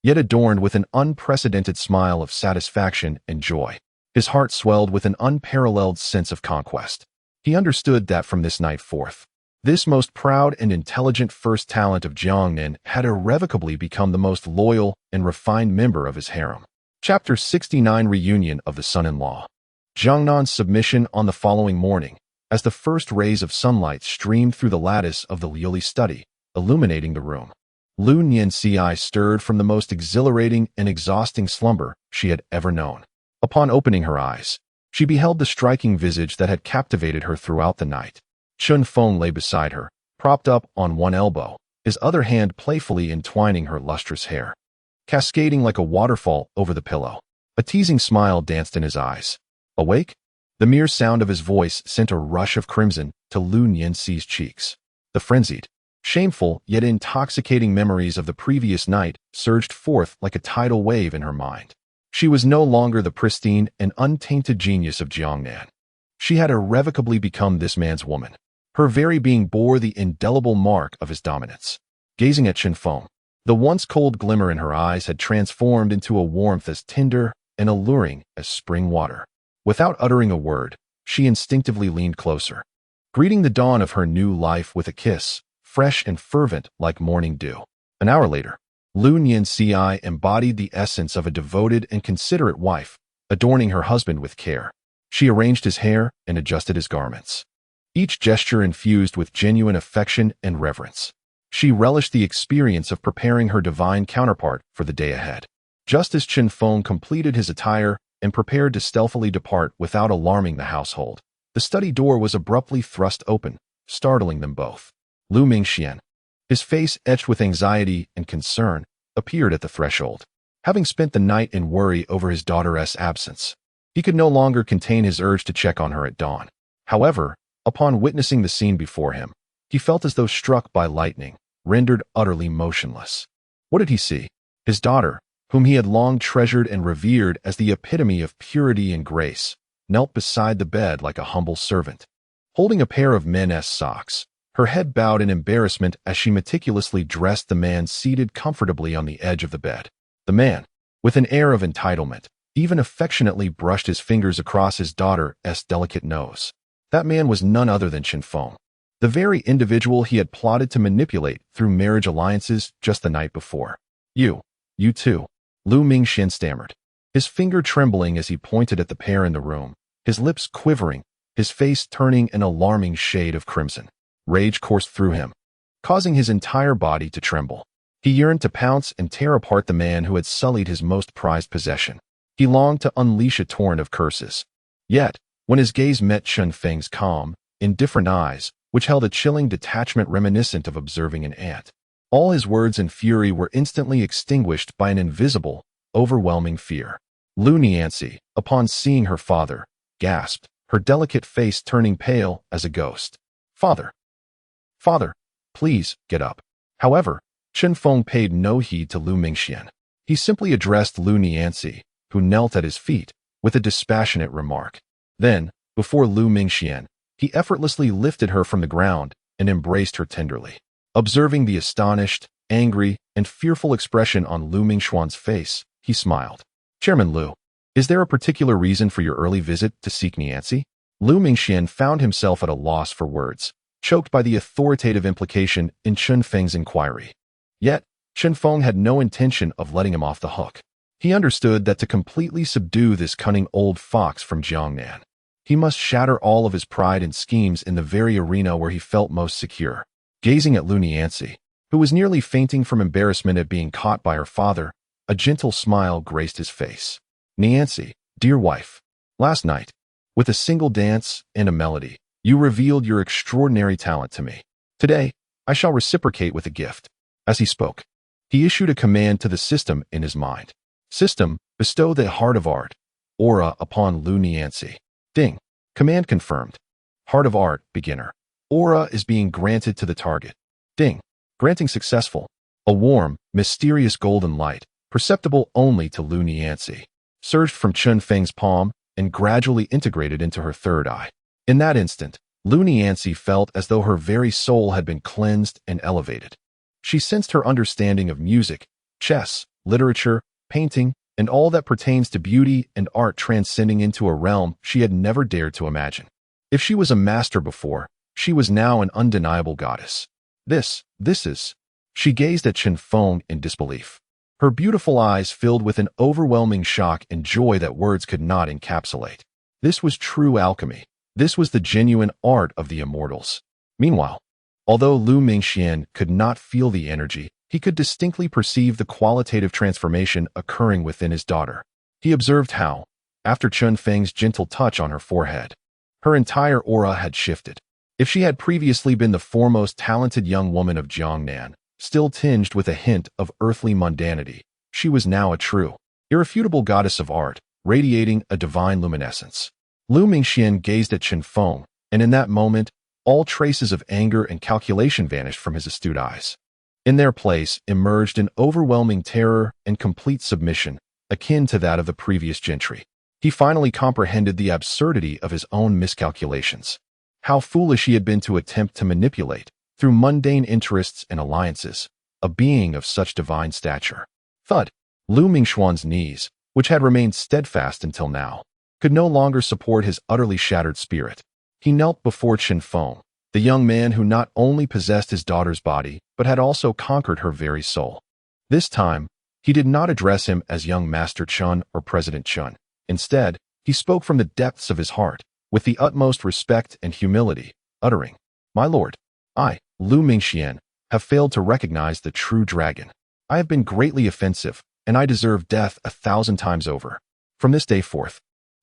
yet adorned with an unprecedented smile of satisfaction and joy. His heart swelled with an unparalleled sense of conquest. He understood that from this night forth, this most proud and intelligent first talent of Jiangnan had irrevocably become the most loyal and refined member of his harem. Chapter 69 Reunion of the Son-in-Law. Jiangnan's submission on the following morning, as the first rays of sunlight streamed through the lattice of the Liuli study, illuminating the room. Lu Nianxi stirred from the most exhilarating and exhausting slumber she had ever known. Upon opening her eyes, she beheld the striking visage that had captivated her throughout the night. Chen Feng lay beside her, propped up on one elbow, his other hand playfully entwining her lustrous hair, cascading like a waterfall over the pillow. A teasing smile danced in his eyes. Awake? The mere sound of his voice sent a rush of crimson to Lu Nianxi's cheeks. The frenzied, shameful yet intoxicating memories of the previous night surged forth like a tidal wave in her mind. She was no longer the pristine and untainted genius of Jiangnan. She had irrevocably become this man's woman. Her very being bore the indelible mark of his dominance. Gazing at Chen Feng, the once cold glimmer in her eyes had transformed into a warmth as tender and alluring as spring water. Without uttering a word, she instinctively leaned closer, greeting the dawn of her new life with a kiss, fresh and fervent like morning dew. An hour later, Lu Nianxi embodied the essence of a devoted and considerate wife, adorning her husband with care. She arranged his hair and adjusted his garments, each gesture infused with genuine affection and reverence. She relished the experience of preparing her divine counterpart for the day ahead. Just as Chen Feng completed his attire and prepared to stealthily depart without alarming the household, the study door was abruptly thrust open, startling them both. Lu Mingxian, his face etched with anxiety and concern, appeared at the threshold. Having spent the night in worry over his daughter's absence, he could no longer contain his urge to check on her at dawn. However, upon witnessing the scene before him, he felt as though struck by lightning, rendered utterly motionless. What did he see? His daughter, whom he had long treasured and revered as the epitome of purity and grace, knelt beside the bed like a humble servant. Holding a pair of men's socks, her head bowed in embarrassment as she meticulously dressed the man seated comfortably on the edge of the bed. The man, with an air of entitlement, even affectionately brushed his fingers across his daughter's delicate nose. That man was none other than Chen Feng, the very individual he had plotted to manipulate through marriage alliances just the night before. You too, Lu Mingxian stammered, his finger trembling as he pointed at the pair in the room, his lips quivering, his face turning an alarming shade of crimson. Rage coursed through him, causing his entire body to tremble. He yearned to pounce and tear apart the man who had sullied his most prized possession. He longed to unleash a torrent of curses. Yet, when his gaze met Chen Feng's calm, indifferent eyes, which held a chilling detachment reminiscent of observing an ant, all his words and fury were instantly extinguished by an invisible, overwhelming fear. Lu Niancy, upon seeing her father, gasped, her delicate face turning pale as a ghost. Father, please, get up. However, Chen Feng paid no heed to Lu Mingxian. He simply addressed Lu Niancy, who knelt at his feet, with a dispassionate remark. Then, before Lu Mingxian, he effortlessly lifted her from the ground and embraced her tenderly. Observing the astonished, angry, and fearful expression on Lu Mingxian's face, he smiled. Chairman Lu, is there a particular reason for your early visit to seek Niancy? Lu Mingxian found himself at a loss for words, choked by the authoritative implication in Chen Feng's inquiry. Yet, Chen Feng had no intention of letting him off the hook. He understood that to completely subdue this cunning old fox from Jiangnan, he must shatter all of his pride and schemes in the very arena where he felt most secure. Gazing at Lu Niancy, who was nearly fainting from embarrassment at being caught by her father, a gentle smile graced his face. Niancy, dear wife, last night, with a single dance and a melody, you revealed your extraordinary talent to me. Today, I shall reciprocate with a gift. As he spoke, he issued a command to the system in his mind. System, bestow the Heart of Art, aura upon Lu Niancy. Ding. Command confirmed. Heart of Art, beginner. Aura is being granted to the target. Ding. Granting successful. A warm, mysterious golden light, perceptible only to Lu Niancy, surged from Chen Feng's palm and gradually integrated into her third eye. In that instant, Lu Niancy felt as though her very soul had been cleansed and elevated. She sensed her understanding of music, chess, literature, painting, and all that pertains to beauty and art transcending into a realm she had never dared to imagine. If she was a master before, she was now an undeniable goddess. This is... She gazed at Chen Feng in disbelief. Her beautiful eyes filled with an overwhelming shock and joy that words could not encapsulate. This was true alchemy. This was the genuine art of the immortals. Meanwhile, although Lu Mingxian could not feel the energy, he could distinctly perceive the qualitative transformation occurring within his daughter. He observed how, after Chen Feng's gentle touch on her forehead, her entire aura had shifted. If she had previously been the foremost talented young woman of Jiangnan, still tinged with a hint of earthly mundanity, she was now a true, irrefutable goddess of art, radiating a divine luminescence. Lu Mingxian gazed at Chen Feng, and in that moment, all traces of anger and calculation vanished from his astute eyes. In their place emerged an overwhelming terror and complete submission, akin to that of the previous gentry. He finally comprehended the absurdity of his own miscalculations. How foolish he had been to attempt to manipulate, through mundane interests and alliances, a being of such divine stature. Thud. Lu Mingxian's knees, which had remained steadfast until now, could no longer support his utterly shattered spirit. He knelt before Chen Feng, the young man who not only possessed his daughter's body, but had also conquered her very soul. This time, he did not address him as young Master Chen or President Chen. Instead, he spoke from the depths of his heart, with the utmost respect and humility, uttering, "My lord, I, Lu Mingxian, have failed to recognize the true dragon. I have been greatly offensive, and I deserve death 1,000 times over. From this day forth,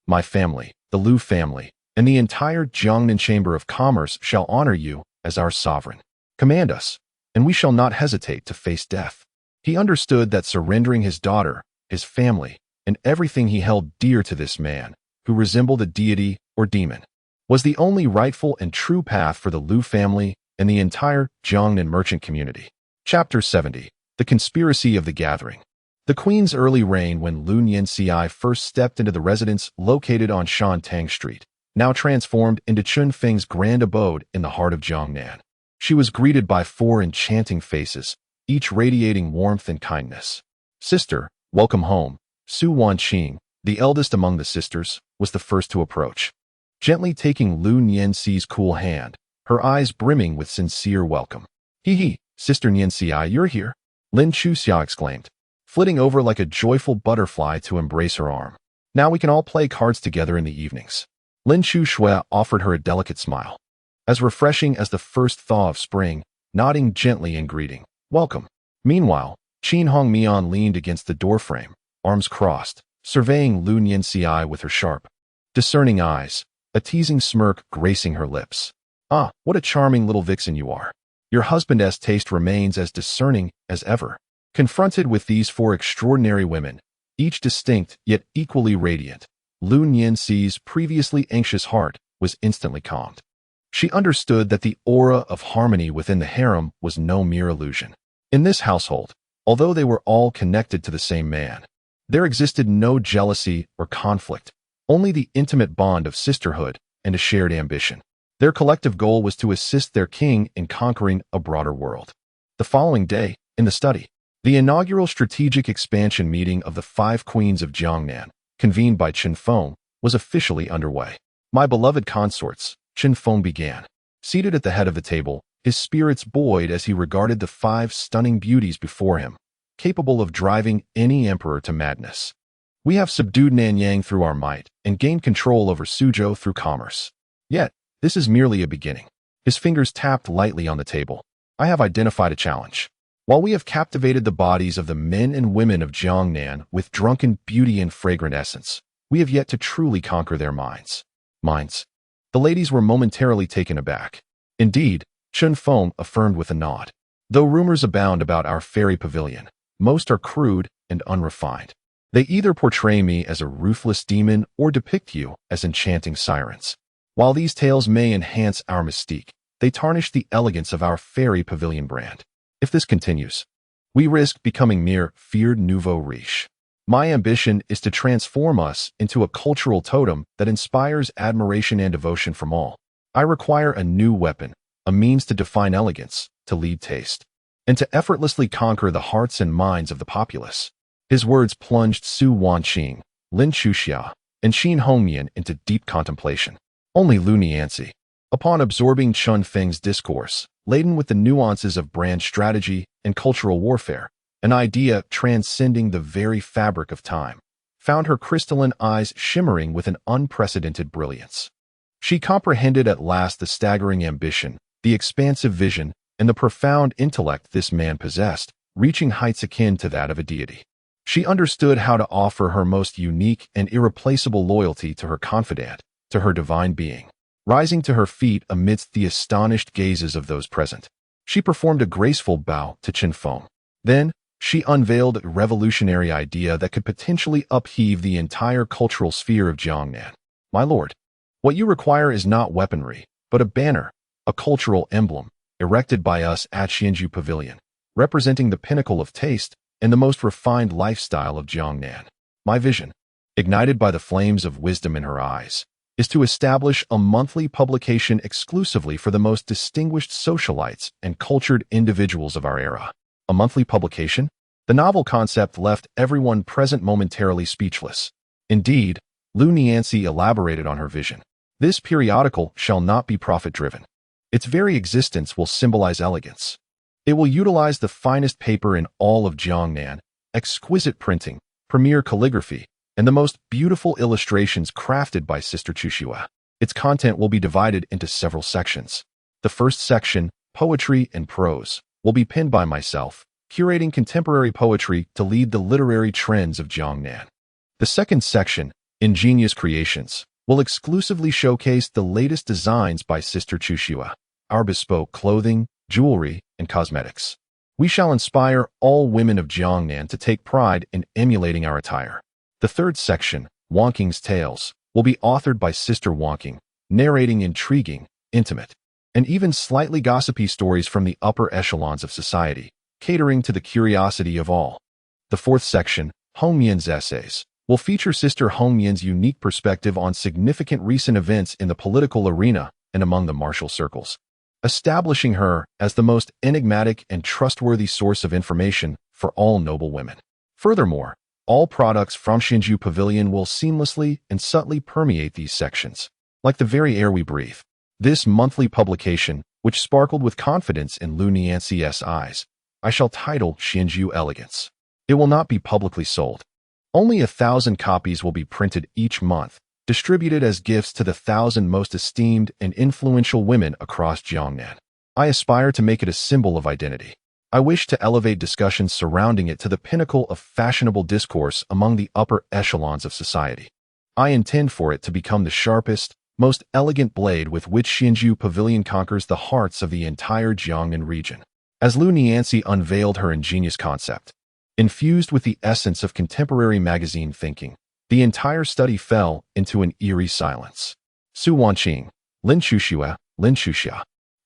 my family, the Lu family, and the entire Jiangnan Chamber of Commerce shall honor you as our sovereign. Command us, and we shall not hesitate to face death." He understood that surrendering his daughter, his family, and everything he held dear to this man, who resembled a deity or demon, was the only rightful and true path for the Lu family and the entire Jiangnan merchant community. Chapter 70. The Conspiracy of the Gathering. The Queen's early reign when Lu Nianci first stepped into the residence located on Shantang Street, now transformed into Chen Feng's grand abode in the heart of Jiangnan. She was greeted by 4 enchanting faces, each radiating warmth and kindness. "Sister, welcome home." Su Wanqing, the eldest among the sisters, was the first to approach. Gently taking Lu Nianxi's cool hand, her eyes brimming with sincere welcome. "Hee, Sister Nianxi, you're here," Lin Chuxia exclaimed, flitting over like a joyful butterfly to embrace her arm. "Now we can all play cards together in the evenings." Lin Chuxia offered her a delicate smile, as refreshing as the first thaw of spring, nodding gently in greeting. "Welcome." Meanwhile, Qin Hongmian leaned against the doorframe, arms crossed, surveying Lu Nianxi with her sharp, discerning eyes, a teasing smirk gracing her lips. "Ah, what a charming little vixen you are. Your husband's taste remains as discerning as ever." Confronted with these 4 extraordinary women, each distinct yet equally radiant, Lu Nianxi's previously anxious heart was instantly calmed. She understood that the aura of harmony within the harem was no mere illusion. In this household, although they were all connected to the same man, there existed no jealousy or conflict, only the intimate bond of sisterhood and a shared ambition. Their collective goal was to assist their king in conquering a broader world. The following day, in the study, the inaugural strategic expansion meeting of the 5 queens of Jiangnan, convened by Chen Feng, was officially underway. "My beloved consorts," Chen Feng began. Seated at the head of the table, his spirits buoyed as he regarded the 5 stunning beauties before him, capable of driving any emperor to madness. "We have subdued Nanyang through our might and gained control over Suzhou through commerce. Yet, this is merely a beginning." His fingers tapped lightly on the table. "I have identified a challenge. While we have captivated the bodies of the men and women of Jiangnan with drunken beauty and fragrant essence, we have yet to truly conquer their minds." Minds? The ladies were momentarily taken aback. "Indeed," Chen Feng affirmed with a nod. "Though rumors abound about our fairy pavilion, most are crude and unrefined. They either portray me as a ruthless demon or depict you as enchanting sirens. While these tales may enhance our mystique, they tarnish the elegance of our fairy pavilion brand. If this continues, we risk becoming mere feared nouveau riche. My ambition is to transform us into a cultural totem that inspires admiration and devotion from all. I require a new weapon, a means to define elegance, to lead taste, and to effortlessly conquer the hearts and minds of the populace." His words plunged Su Wanqing, Lin Chuxia, and Qin Hongmian into deep contemplation. Only Lu Nianxi, upon absorbing Chun Feng's discourse, laden with the nuances of brand strategy and cultural warfare, an idea transcending the very fabric of time, found her crystalline eyes shimmering with an unprecedented brilliance. She comprehended at last the staggering ambition, the expansive vision, and the profound intellect this man possessed, reaching heights akin to that of a deity. She understood how to offer her most unique and irreplaceable loyalty to her confidant, to her divine being. Rising to her feet amidst the astonished gazes of those present, she performed a graceful bow to Chen Feng. Then, she unveiled a revolutionary idea that could potentially upheave the entire cultural sphere of Jiangnan. "My lord, what you require is not weaponry, but a banner, a cultural emblem, erected by us at Xianju Pavilion, representing the pinnacle of taste and the most refined lifestyle of Jiangnan. My vision, ignited by the flames of wisdom in her eyes, is to establish a monthly publication exclusively for the most distinguished socialites and cultured individuals of our era." A monthly publication? The novel concept left everyone present momentarily speechless. Indeed, Lu Nianxi elaborated on her vision. "This periodical shall not be profit-driven. Its very existence will symbolize elegance. It will utilize the finest paper in all of Jiangnan, exquisite printing, premier calligraphy, and the most beautiful illustrations crafted by Sister Chuxia. Its content will be divided into several sections. The first section, poetry and prose, will be penned by myself, curating contemporary poetry to lead the literary trends of Jiangnan. The second section, ingenious creations, will exclusively showcase the latest designs by Sister Chuxia, our bespoke clothing, jewelry, and cosmetics. We shall inspire all women of Jiangnan to take pride in emulating our attire. The third section, Wanqing's Tales, will be authored by Sister Wanqing, narrating intriguing, intimate, and even slightly gossipy stories from the upper echelons of society, catering to the curiosity of all. The fourth section, Hongmian's Essays, will feature Sister Hongmian's unique perspective on significant recent events in the political arena and among the martial circles. establishing her as the most enigmatic and trustworthy source of information for all noble women. Furthermore, all products from Shinju Pavilion will seamlessly and subtly permeate these sections, like the very air we breathe. This monthly publication, which sparkled with confidence in Lu Nianxi's eyes, I shall title Shinju Elegance. It will not be publicly sold. Only 1,000 copies will be printed each month, distributed as gifts to the 1,000 most esteemed and influential women across Jiangnan. I aspire to make it a symbol of identity. I wish to elevate discussions surrounding it to the pinnacle of fashionable discourse among the upper echelons of society. I intend for it to become the sharpest, most elegant blade with which Shinju Pavilion conquers the hearts of the entire Jiangnan region. As Lu Nianxi unveiled her ingenious concept, infused with the essence of contemporary magazine thinking, the entire study fell into an eerie silence. Su Wanqing, Lin Chuxia,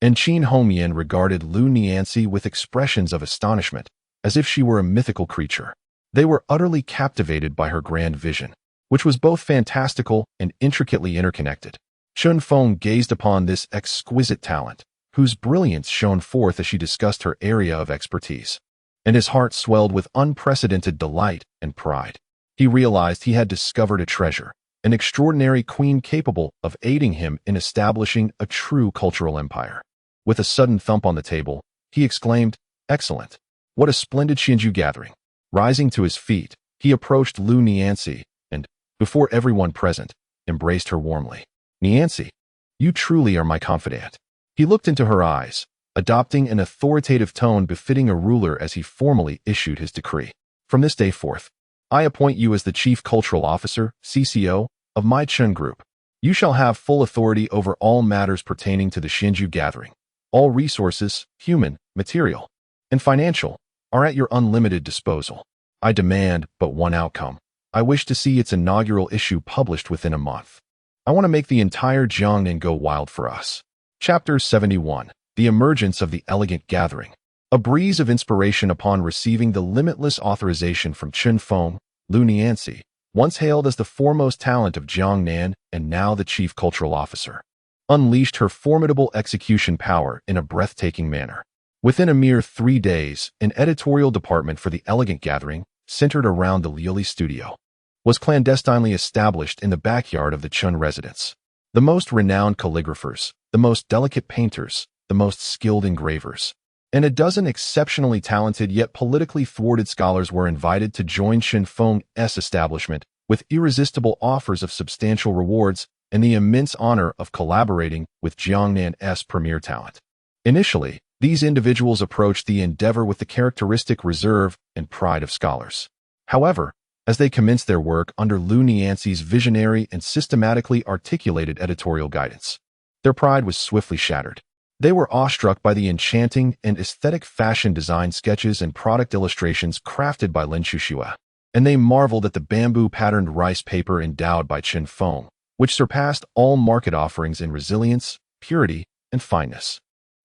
and Qin Hongyan regarded Lu Nianxi with expressions of astonishment, as if she were a mythical creature. They were utterly captivated by her grand vision, which was both fantastical and intricately interconnected. Chun Feng gazed upon this exquisite talent, whose brilliance shone forth as she discussed her area of expertise, and his heart swelled with unprecedented delight and pride. He realized he had discovered a treasure, an extraordinary queen capable of aiding him in establishing a true cultural empire. With a sudden thump on the table, he exclaimed, "Excellent! What a splendid Shinju gathering!" Rising to his feet, he approached Lu Nianxi and, before everyone present, embraced her warmly. "Nianxi, you truly are my confidant." He looked into her eyes, adopting an authoritative tone befitting a ruler as he formally issued his decree. "From this day forth, I appoint you as the Chief Cultural Officer, CCO, of my Chun Group. You shall have full authority over all matters pertaining to the Shinju gathering. All resources, human, material, and financial, are at your unlimited disposal. I demand but one outcome. I wish to see its inaugural issue published within a month. I want to make the entire Jiangnan go wild for us." Chapter 71. The Emergence of the Elegant Gathering. A breeze of inspiration upon receiving the limitless authorization from Chun Feng, Lu Nianxi, once hailed as the foremost talent of Jiangnan and now the Chief Cultural Officer, unleashed her formidable execution power in a breathtaking manner. Within a mere 3 days, an editorial department for the Elegant Gathering, centered around the Liuli studio, was clandestinely established in the backyard of the Chun residence. The most renowned calligraphers, the most delicate painters, the most skilled engravers, and a dozen exceptionally talented yet politically thwarted scholars were invited to join Chun Feng's establishment with irresistible offers of substantial rewards and the immense honor of collaborating with Jiangnan's premier talent. Initially, these individuals approached the endeavor with the characteristic reserve and pride of scholars. However, as they commenced their work under Lu Nianxi's visionary and systematically articulated editorial guidance, their pride was swiftly shattered. They were awestruck by the enchanting and aesthetic fashion design sketches and product illustrations crafted by Lin Chuxia, and they marveled at the bamboo-patterned rice paper endowed by Chun Feng, which surpassed all market offerings in resilience, purity, and fineness.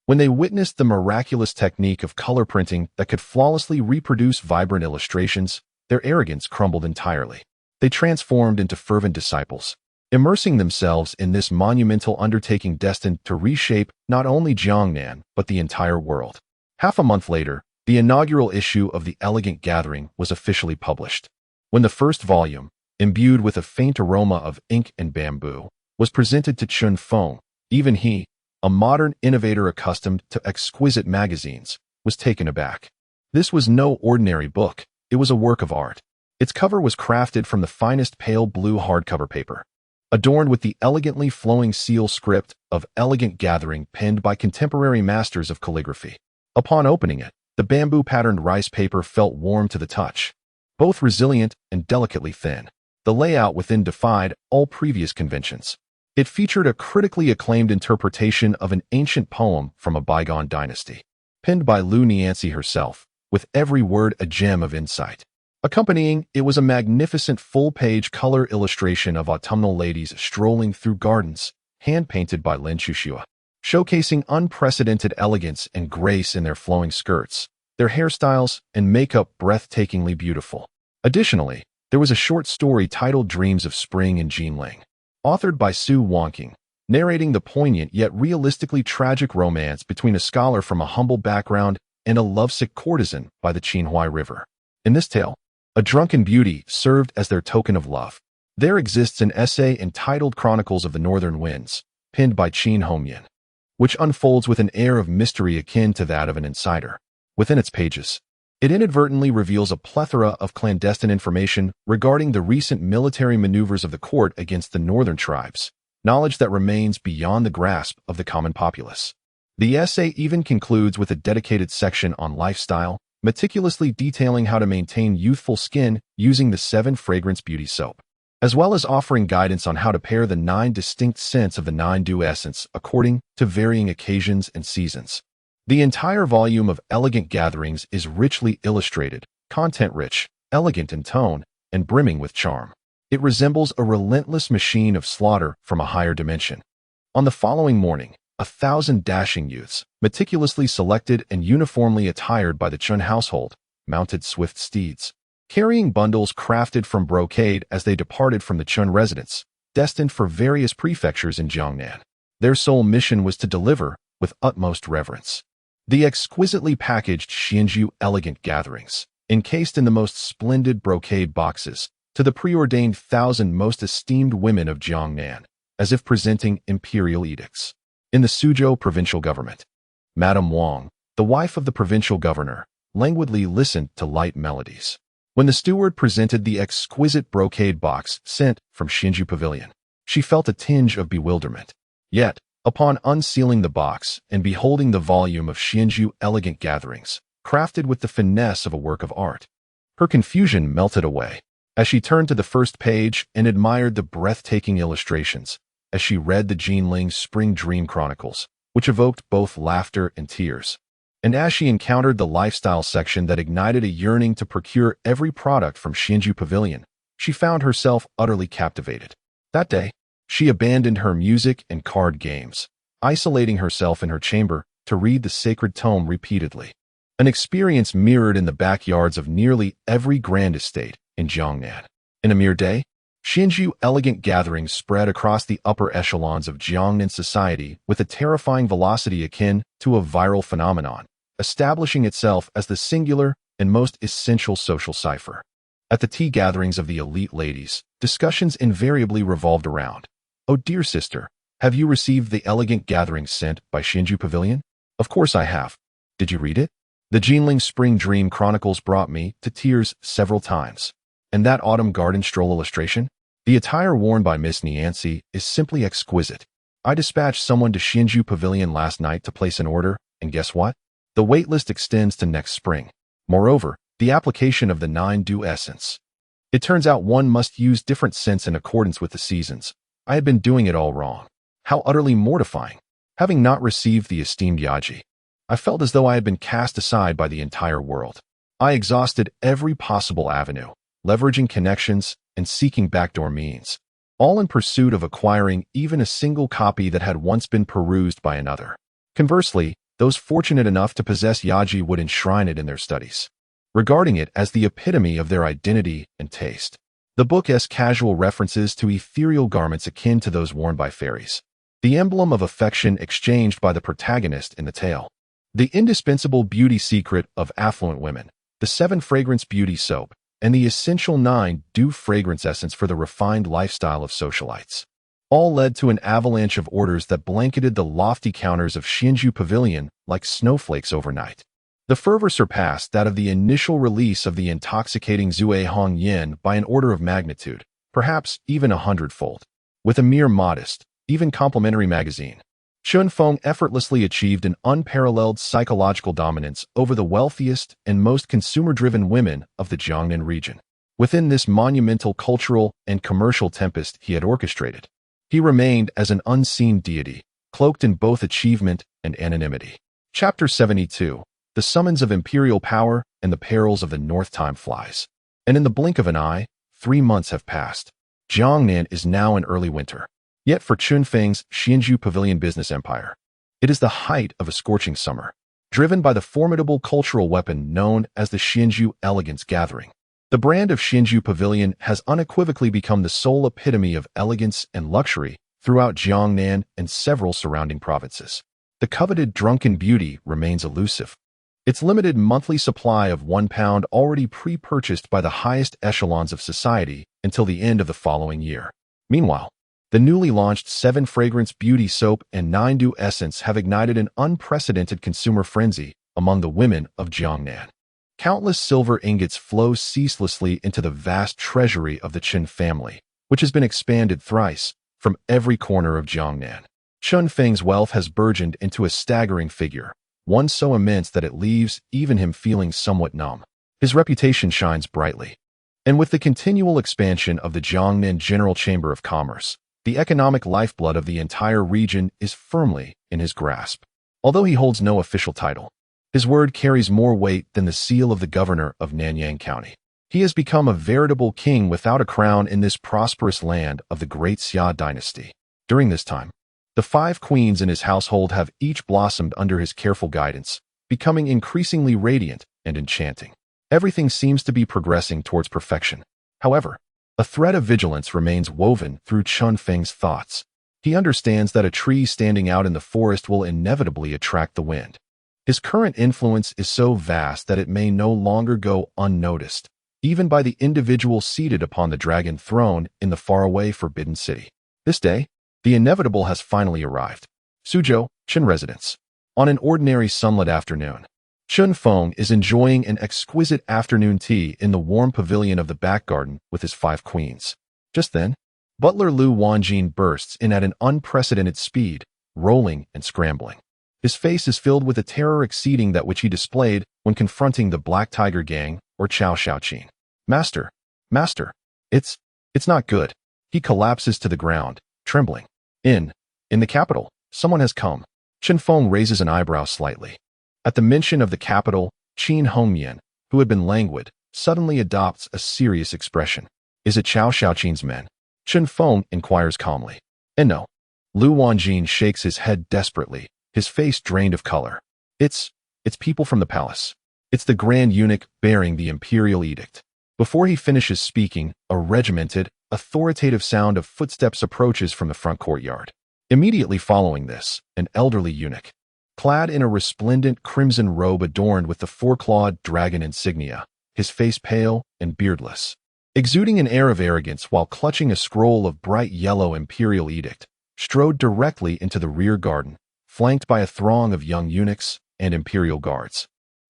When they witnessed the miraculous technique of color printing that could flawlessly reproduce vibrant illustrations, their arrogance crumbled entirely. They transformed into fervent disciples, immersing themselves in this monumental undertaking destined to reshape not only Jiangnan, but the entire world. Half a month later, the inaugural issue of the Elegant Gathering was officially published. When the first volume, imbued with a faint aroma of ink and bamboo, was presented to Chun Feng, even he, a modern innovator accustomed to exquisite magazines, was taken aback. This was no ordinary book, it was a work of art. Its cover was crafted from the finest pale blue hardcover paper, adorned with the elegantly flowing seal script of Elegant Gathering penned by contemporary masters of calligraphy. Upon opening it, the bamboo-patterned rice paper felt warm to the touch, both resilient and delicately thin. The layout within defied all previous conventions. It featured a critically acclaimed interpretation of an ancient poem from a bygone dynasty, penned by Lu Nianxi herself, with every word a gem of insight. Accompanying it was a magnificent full-page color illustration of autumnal ladies strolling through gardens, hand-painted by Lin Chuxia, showcasing unprecedented elegance and grace in their flowing skirts, their hairstyles and makeup breathtakingly beautiful. Additionally, there was a short story titled Dreams of Spring in Jinling, authored by Su Wanqing, narrating the poignant yet realistically tragic romance between a scholar from a humble background and a lovesick courtesan by the Qinhuai River. In this tale, a drunken beauty served as their token of love. There exists an essay entitled Chronicles of the Northern Winds, penned by Qin Hongyan, which unfolds with an air of mystery akin to that of an insider. Within its pages, it inadvertently reveals a plethora of clandestine information regarding the recent military maneuvers of the court against the northern tribes, knowledge that remains beyond the grasp of the common populace. The essay even concludes with a dedicated section on lifestyle, meticulously detailing how to maintain youthful skin using the 7 fragrance beauty soap, as well as offering guidance on how to pair the 9 distinct scents of the 9 dew essence according to varying occasions and seasons. The entire volume of Elegant Gatherings is richly illustrated, content-rich, elegant in tone, and brimming with charm. It resembles a relentless machine of slaughter from a higher dimension. On the following morning, 1,000 dashing youths, meticulously selected and uniformly attired by the Chun household, mounted swift steeds, carrying bundles crafted from brocade as they departed from the Chun residence, destined for various prefectures in Jiangnan. Their sole mission was to deliver, with utmost reverence, the exquisitely packaged Xianzhu Elegant Gatherings, encased in the most splendid brocade boxes, to the preordained 1,000 most esteemed women of Jiangnan, as if presenting imperial edicts. In the Suzhou provincial government, Madame Wang, the wife of the provincial governor, languidly listened to light melodies. When the steward presented the exquisite brocade box sent from Xianzhu Pavilion, she felt a tinge of bewilderment. Yet, upon unsealing the box and beholding the volume of Xianzhu Elegant Gatherings, crafted with the finesse of a work of art, her confusion melted away. As she turned to the first page and admired the breathtaking illustrations, as she read the Jinling Spring Dream Chronicles, which evoked both laughter and tears, and as she encountered the lifestyle section that ignited a yearning to procure every product from Xianzhu Pavilion, she found herself utterly captivated. That day, she abandoned her music and card games, isolating herself in her chamber to read the sacred tome repeatedly, an experience mirrored in the backyards of nearly every grand estate in Jiangnan. In a mere day, Xianzhu Elegant Gatherings spread across the upper echelons of Jiangnan society with a terrifying velocity akin to a viral phenomenon, establishing itself as the singular and most essential social cipher. At the tea gatherings of the elite ladies, discussions invariably revolved around, "Oh dear sister, have you received the Elegant Gatherings sent by Xianzhu Pavilion?" "Of course I have. Did you read it? The Jinling Spring Dream Chronicles brought me to tears several times. And that autumn garden stroll illustration? The attire worn by Miss Niancy is simply exquisite. I dispatched someone to Xianzhu Pavilion last night to place an order, and guess what? The waitlist extends to next spring. Moreover, the application of the 9 dew essence. It turns out one must use different scents in accordance with the seasons. I had been doing it all wrong. How utterly mortifying. Having not received the esteemed Yaji, I felt as though I had been cast aside by the entire world. I exhausted every possible avenue, leveraging connections and seeking backdoor means, all in pursuit of acquiring even a single copy that had once been perused by another. Conversely, those fortunate enough to possess Yaji would enshrine it in their studies, regarding it as the epitome of their identity and taste. The book has casual references to ethereal garments akin to those worn by fairies, the emblem of affection exchanged by the protagonist in the tale, the indispensable beauty secret of affluent women, the 7 fragrance beauty soap, and the essential 9 dew fragrance essence for the refined lifestyle of socialites. All led to an avalanche of orders that blanketed the lofty counters of Xianzhu Pavilion like snowflakes overnight. The fervor surpassed that of the initial release of the intoxicating Zue Hong Yin by an order of magnitude, perhaps even 100-fold. With a mere modest, even complimentary magazine, Chun Feng effortlessly achieved an unparalleled psychological dominance over the wealthiest and most consumer-driven women of the Jiangnan region. Within this monumental cultural and commercial tempest he had orchestrated, he remained as an unseen deity, cloaked in both achievement and anonymity. Chapter 72. The Summons of Imperial Power and the Perils of the North Time Flies. And in the blink of an eye, 3 months have passed. Jiangnan is now in early winter. Yet for Chun Feng's Xianzhu Pavilion business empire, it is the height of a scorching summer, driven by the formidable cultural weapon known as the Xianzhu Elegance Gathering. The brand of Xianzhu Pavilion has unequivocally become the sole epitome of elegance and luxury throughout Jiangnan and several surrounding provinces. The coveted drunken beauty remains elusive. Its limited monthly supply of 1 pound already pre-purchased by the highest echelons of society until the end of the following year. Meanwhile, the newly launched 7 fragrance beauty soap and 9 dew essence have ignited an unprecedented consumer frenzy among the women of Jiangnan. Countless silver ingots flow ceaselessly into the vast treasury of the Chen family, which has been expanded thrice from every corner of Jiangnan. Chen Feng's wealth has burgeoned into a staggering figure, one so immense that it leaves even him feeling somewhat numb. His reputation shines brightly. And with the continual expansion of the Jiangnan General Chamber of Commerce, the economic lifeblood of the entire region is firmly in his grasp. Although he holds no official title, his word carries more weight than the seal of the governor of Nanyang County. He has become a veritable king without a crown in this prosperous land of the great Xia dynasty. During this time, the 5 queens in his household have each blossomed under his careful guidance, becoming increasingly radiant and enchanting. Everything seems to be progressing towards perfection. However, a thread of vigilance remains woven through Chen Feng's thoughts. He understands that a tree standing out in the forest will inevitably attract the wind. His current influence is so vast that it may no longer go unnoticed, even by the individual seated upon the dragon throne in the faraway Forbidden City. This day, the inevitable has finally arrived. Suzhou, Chen residence. On an ordinary sunlit afternoon, Chen Feng is enjoying an exquisite afternoon tea in the warm pavilion of the back garden with his 5 queens. Just then, butler Lu Wanjin bursts in at an unprecedented speed, rolling and scrambling. His face is filled with a terror exceeding that which he displayed when confronting the Black Tiger Gang or Chao Shaoqin. Master, it's not good. He collapses to the ground, trembling. In the capital, someone has come. Chen Feng raises an eyebrow slightly. At the mention of the capital, Qin Hongmian, who had been languid, suddenly adopts a serious expression. Is it Chao Shaoqin's men? Chen Feng inquires calmly. And no. Lu Wanjin shakes his head desperately, his face drained of color. It's people from the palace. It's the Grand Eunuch bearing the imperial edict. Before he finishes speaking, a regimented, authoritative sound of footsteps approaches from the front courtyard. Immediately following this, an elderly eunuch, clad in a resplendent crimson robe adorned with the 4-clawed dragon insignia, his face pale and beardless, exuding an air of arrogance while clutching a scroll of bright yellow imperial edict, strode directly into the rear garden, flanked by a throng of young eunuchs and imperial guards.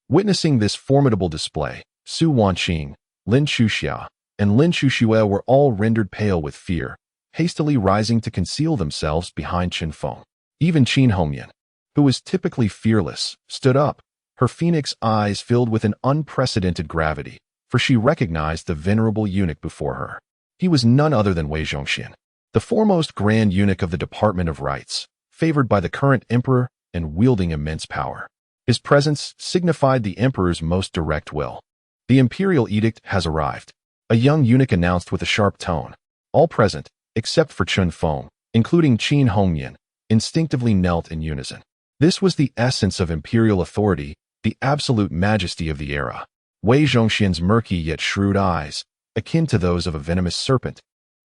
Witnessing this formidable display, Su Wanqing, Lin Chuxia, and Lin Chuxue were all rendered pale with fear, hastily rising to conceal themselves behind Chen Feng. Even Qin Hongmian, who was typically fearless, stood up, her phoenix eyes filled with an unprecedented gravity, for she recognized the venerable eunuch before her. He was none other than Wei Zhongxian, the foremost grand eunuch of the Department of Rites, favored by the current emperor and wielding immense power. His presence signified the emperor's most direct will. The imperial edict has arrived, a young eunuch announced with a sharp tone. All present, except for Chen Feng, including Qin Hongmian, instinctively knelt in unison. This was the essence of imperial authority, the absolute majesty of the era. Wei Zhongxian's murky yet shrewd eyes, akin to those of a venomous serpent,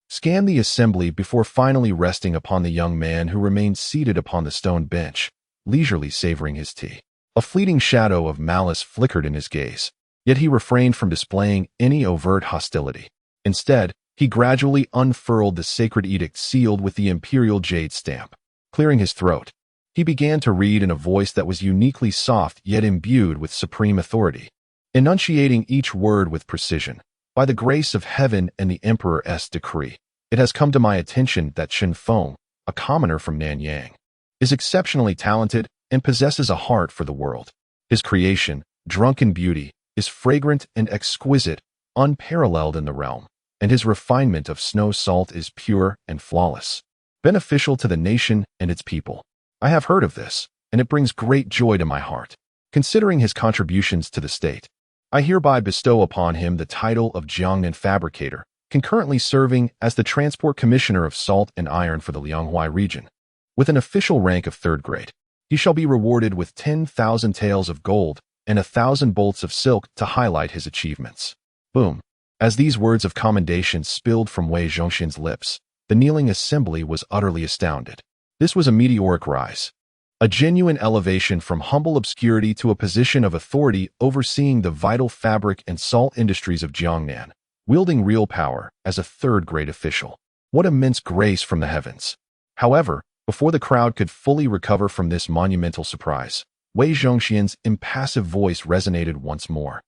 scanned the assembly before finally resting upon the young man who remained seated upon the stone bench, leisurely savoring his tea. A fleeting shadow of malice flickered in his gaze, yet he refrained from displaying any overt hostility. Instead, he gradually unfurled the sacred edict sealed with the imperial jade stamp. Clearing his throat, he began to read in a voice that was uniquely soft yet imbued with supreme authority, enunciating each word with precision. By the grace of heaven and the emperor's decree, it has come to my attention that Chen Feng, a commoner from Nanyang, is exceptionally talented and possesses a heart for the world. His creation, drunken beauty, is fragrant and exquisite, unparalleled in the realm, and his refinement of snow salt is pure and flawless, beneficial to the nation and its people. I have heard of this, and it brings great joy to my heart. Considering his contributions to the state, I hereby bestow upon him the title of Jiangnan Fabricator, concurrently serving as the Transport Commissioner of Salt and Iron for the Lianghuai region. With an official rank of 3rd grade, he shall be rewarded with 10,000 taels of gold and 1,000 bolts of silk to highlight his achievements. Boom. As these words of commendation spilled from Wei Zhongxian's lips, the kneeling assembly was utterly astounded. This was a meteoric rise, a genuine elevation from humble obscurity to a position of authority overseeing the vital fabric and salt industries of Jiangnan, wielding real power as a third-grade official. What immense grace from the heavens! However, before the crowd could fully recover from this monumental surprise, Wei Zhongxian's impassive voice resonated once more,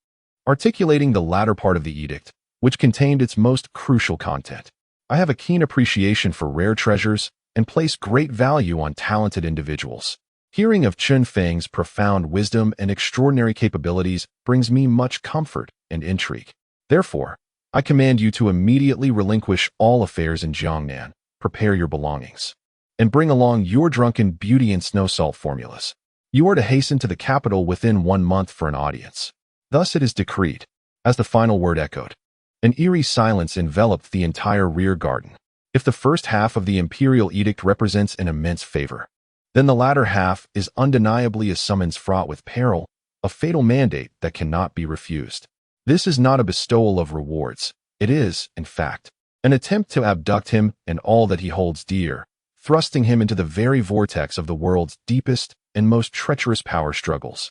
articulating the latter part of the edict, which contained its most crucial content. I have a keen appreciation for rare treasures and place great value on talented individuals. Hearing of Chen Feng's profound wisdom and extraordinary capabilities brings me much comfort and intrigue. Therefore, I command you to immediately relinquish all affairs in Jiangnan, prepare your belongings, and bring along your drunken beauty and snow salt formulas. You are to hasten to the capital within 1 month for an audience. Thus it is decreed. As the final word echoed, an eerie silence enveloped the entire rear garden. If the first half of the imperial edict represents an immense favor, then the latter half is undeniably a summons fraught with peril, a fatal mandate that cannot be refused. This is not a bestowal of rewards. It is, in fact, an attempt to abduct him and all that he holds dear, thrusting him into the very vortex of the world's deepest and most treacherous power struggles.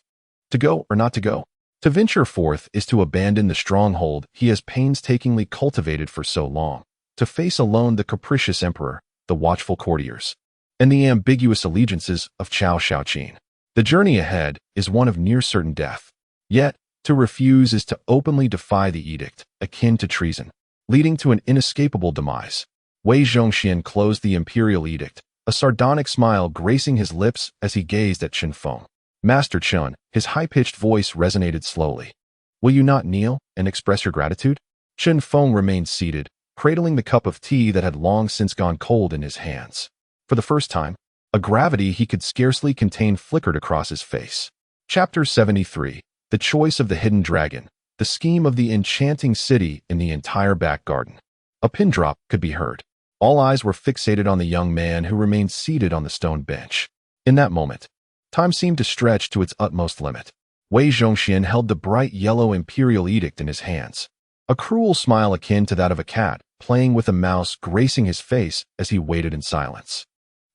To go or not to go? To venture forth is to abandon the stronghold he has painstakingly cultivated for so long, to face alone the capricious emperor, the watchful courtiers, and the ambiguous allegiances of Chao Shaoqin. The journey ahead is one of near-certain death. Yet, to refuse is to openly defy the edict, akin to treason, leading to an inescapable demise. Wei Zhongxian closed the imperial edict, a sardonic smile gracing his lips as he gazed at Chen Feng. Master Chen, his high-pitched voice resonated slowly. Will you not kneel and express your gratitude? Chen Feng remained seated, cradling the cup of tea that had long since gone cold in his hands. For the first time, a gravity he could scarcely contain flickered across his face. Chapter 73. The Choice of the Hidden Dragon, the scheme of the enchanting city in the entire back garden. A pin drop could be heard. All eyes were fixated on the young man who remained seated on the stone bench. In that moment, time seemed to stretch to its utmost limit. Wei Zhongxian held the bright yellow imperial edict in his hands. A cruel smile akin to that of a cat playing with a mouse gracing his face as he waited in silence.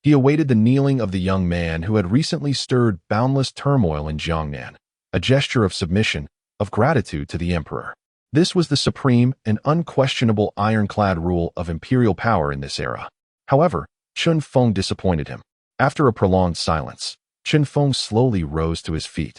He awaited the kneeling of the young man who had recently stirred boundless turmoil in Jiangnan, a gesture of submission, of gratitude to the emperor. This was the supreme and unquestionable ironclad rule of imperial power in this era. However, Chen Feng disappointed him. After a prolonged silence, Chen Feng slowly rose to his feet,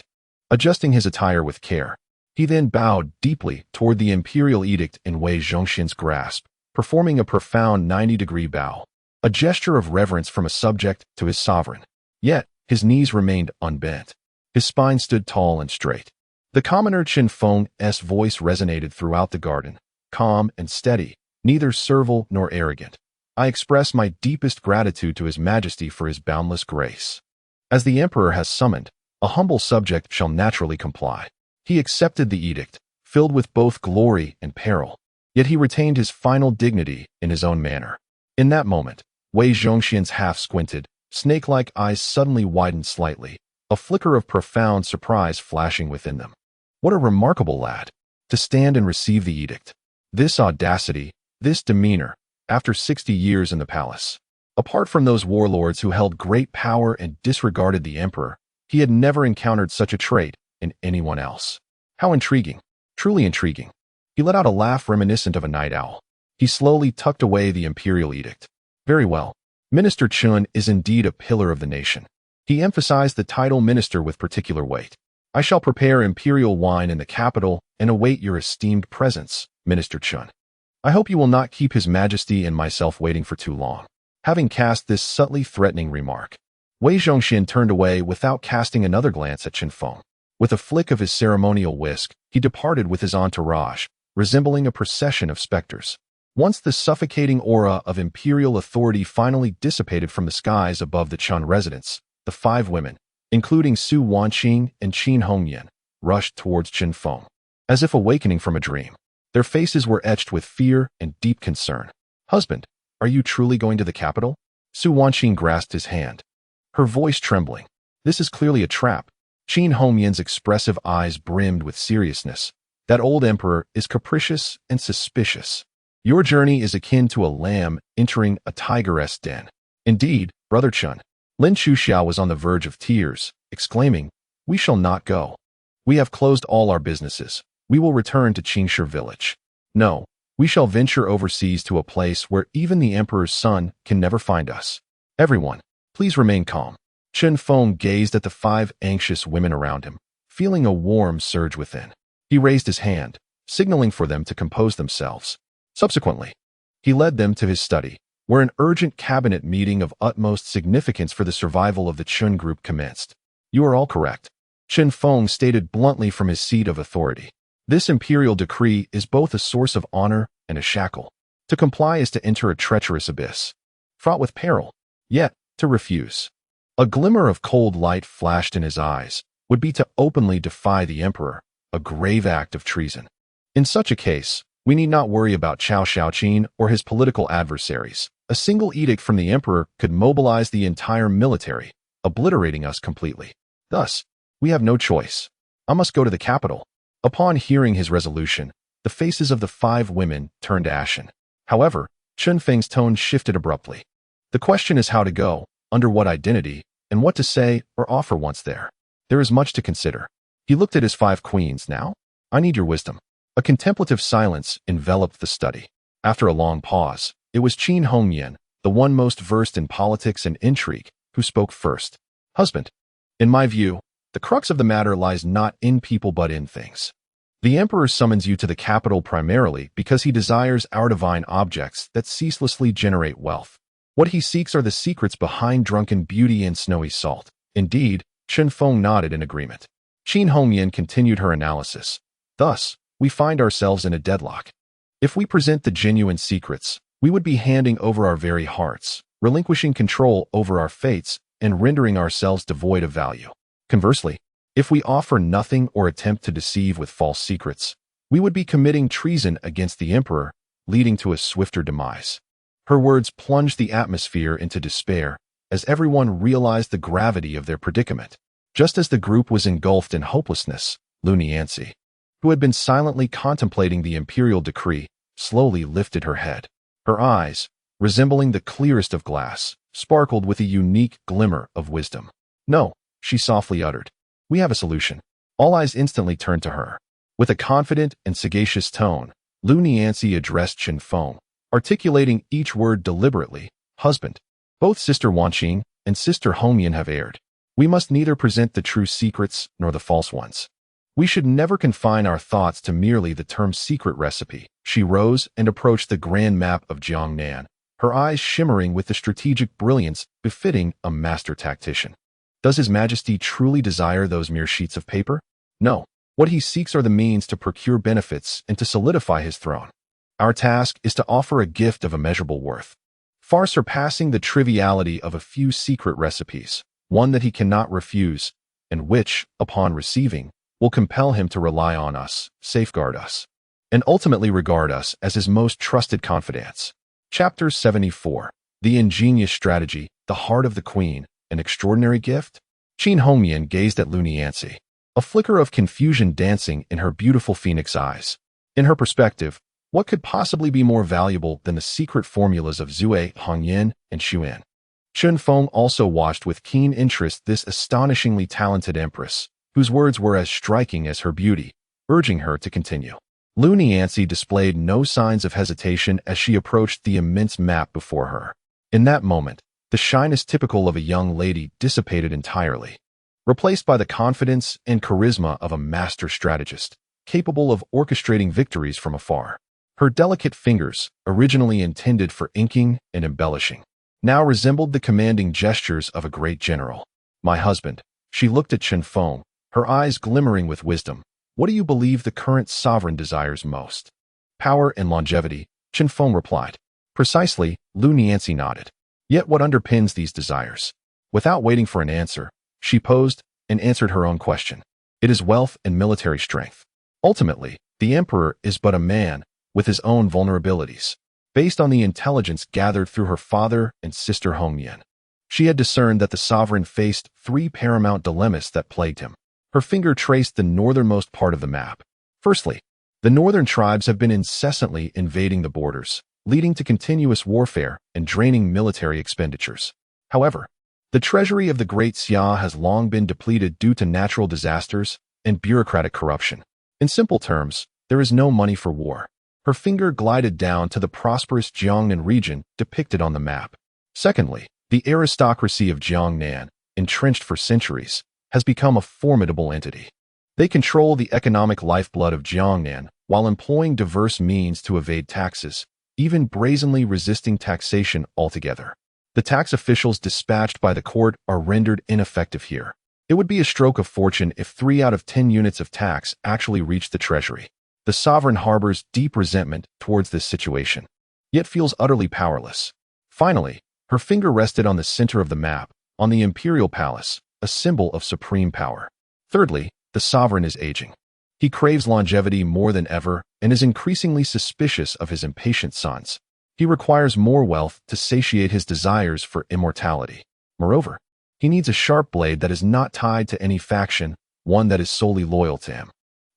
adjusting his attire with care. He then bowed deeply toward the imperial edict in Wei Zhongxian's grasp, performing a profound 90-degree bow, a gesture of reverence from a subject to his sovereign. Yet, his knees remained unbent. His spine stood tall and straight. The commoner Chen Feng's voice resonated throughout the garden, calm and steady, neither servile nor arrogant. I express my deepest gratitude to His Majesty for his boundless grace. As the emperor has summoned, a humble subject shall naturally comply. He accepted the edict, filled with both glory and peril, yet he retained his final dignity in his own manner. In that moment, Wei Zhongxian's half-squinted, snake-like eyes suddenly widened slightly, a flicker of profound surprise flashing within them. What a remarkable lad! To stand and receive the edict. This audacity, this demeanor, after 60 years in the palace. Apart from those warlords who held great power and disregarded the emperor, he had never encountered such a trait in anyone else. How intriguing, truly intriguing. He let out a laugh reminiscent of a night owl. He slowly tucked away the imperial edict. Very well. Minister Chun is indeed a pillar of the nation. He emphasized the title minister with particular weight. I shall prepare imperial wine in the capital and await your esteemed presence, Minister Chun. I hope you will not keep His Majesty and myself waiting for too long. Having cast this subtly threatening remark, Wei Zhongxian turned away without casting another glance at Chen Feng. With a flick of his ceremonial whisk, he departed with his entourage, resembling a procession of specters. Once the suffocating aura of imperial authority finally dissipated from the skies above the Chun residence, the 5 women, including Su Wanqing and Qin Hongyan, rushed towards Chen Feng, as if awakening from a dream. Their faces were etched with fear and deep concern. Husband, are you truly going to the capital? Su Wanqing grasped his hand, her voice trembling. This is clearly a trap. Qin Hongyan's expressive eyes brimmed with seriousness. That old emperor is capricious and suspicious. Your journey is akin to a lamb entering a tigeress den. Indeed, Brother Chun. Lin Chuxiao was on the verge of tears, exclaiming, "We shall not go. We have closed all our businesses. We will return to Qingshi village. No, we shall venture overseas to a place where even the emperor's son can never find us. Everyone, please remain calm." Chen Feng gazed at the 5 anxious women around him, feeling a warm surge within. He raised his hand, signaling for them to compose themselves. Subsequently, he led them to his study, where an urgent cabinet meeting of utmost significance for the survival of the Chun group commenced. "You are all correct," Chen Feng stated bluntly from his seat of authority. "This imperial decree is both a source of honor and a shackle. To comply is to enter a treacherous abyss, fraught with peril. Yet, to refuse, a glimmer of cold light flashed in his eyes, would be to openly defy the emperor, a grave act of treason. In such a case, we need not worry about Chao Shaoqin or his political adversaries. A single edict from the emperor could mobilize the entire military, obliterating us completely. Thus, we have no choice. I must go to the capital." Upon hearing his resolution, the faces of the 5 women turned ashen. However, Chen Feng's tone shifted abruptly. "The question is how to go, under what identity, and what to say or offer once there. There is much to consider." He looked at his 5 queens. "Now, I need your wisdom." A contemplative silence enveloped the study. After a long pause, it was Qin Hongyan, the one most versed in politics and intrigue, who spoke first. "Husband, in my view, the crux of the matter lies not in people but in things. The emperor summons you to the capital primarily because he desires our divine objects that ceaselessly generate wealth. What he seeks are the secrets behind drunken beauty and snowy salt." Indeed, Chen Feng nodded in agreement. Qin Hongyan continued her analysis. "Thus, we find ourselves in a deadlock. If we present the genuine secrets, we would be handing over our very hearts, relinquishing control over our fates, and rendering ourselves devoid of value. Conversely, if we offer nothing or attempt to deceive with false secrets, we would be committing treason against the emperor, leading to a swifter demise." Her words plunged the atmosphere into despair, as everyone realized the gravity of their predicament. Just as the group was engulfed in hopelessness, Lu Nianzi, who had been silently contemplating the imperial decree, slowly lifted her head. Her eyes, resembling the clearest of glass, sparkled with a unique glimmer of wisdom. "No," she softly uttered. "We have a solution." All eyes instantly turned to her. With a confident and sagacious tone, Lu Nianzi addressed Chen Feng, articulating each word deliberately. "Husband, both Sister Wanqing and Sister Hongyan have erred. We must neither present the true secrets nor the false ones. We should never confine our thoughts to merely the term secret recipe." She rose and approached the grand map of Jiangnan, her eyes shimmering with the strategic brilliance befitting a master tactician. "Does His Majesty truly desire those mere sheets of paper? No. What he seeks are the means to procure benefits and to solidify his throne. Our task is to offer a gift of immeasurable worth, far surpassing the triviality of a few secret recipes, one that he cannot refuse, and which, upon receiving, will compel him to rely on us, safeguard us, and ultimately regard us as his most trusted confidants." Chapter 74. The Ingenious Strategy, the Heart of the Queen, an Extraordinary Gift? Qin Hongyan gazed at Lu Nianzi, a flicker of confusion dancing in her beautiful phoenix eyes. In her perspective, what could possibly be more valuable than the secret formulas of Zui, Hongyan, and Xuan? Chen Feng also watched with keen interest this astonishingly talented empress, whose words were as striking as her beauty, urging her to continue. Lu Nianzi displayed no signs of hesitation as she approached the immense map before her. In that moment, the shyness typical of a young lady dissipated entirely, replaced by the confidence and charisma of a master strategist, capable of orchestrating victories from afar. Her delicate fingers, originally intended for inking and embellishing, now resembled the commanding gestures of a great general. "My husband," she looked at Chen Feng, her eyes glimmering with wisdom. "What do you believe the current sovereign desires most?" "Power and longevity," Chen Feng replied. "Precisely," Lu Nianzi nodded. "Yet what underpins these desires?" Without waiting for an answer, she posed and answered her own question. "It is wealth and military strength. Ultimately, the emperor is but a man with his own vulnerabilities, based on the intelligence gathered through her father and sister Hongyan. She had discerned that the sovereign faced 3 paramount dilemmas that plagued him. Her finger traced the northernmost part of the map. Firstly, The northern tribes have been incessantly invading the borders, leading to continuous warfare and draining military expenditures. However, the treasury of the Great Xia has long been depleted due to natural disasters and bureaucratic corruption. In simple terms, there is no money for war. Her finger glided down to the prosperous Jiangnan region depicted on the map. Secondly, the aristocracy of Jiangnan, entrenched for centuries, has become a formidable entity. They control the economic lifeblood of Jiangnan while employing diverse means to evade taxes, even brazenly resisting taxation altogether. The tax officials dispatched by the court are rendered ineffective here. It would be a stroke of fortune if 3 out of 10 units of tax actually reached the treasury. The sovereign harbors deep resentment towards this situation, yet feels utterly powerless. Finally, her finger rested on the center of the map, on the imperial palace, a symbol of supreme power. Thirdly, the sovereign is aging. He craves longevity more than ever and is increasingly suspicious of his impatient sons. He requires more wealth to satiate his desires for immortality. Moreover, he needs a sharp blade that is not tied to any faction, one that is solely loyal to him.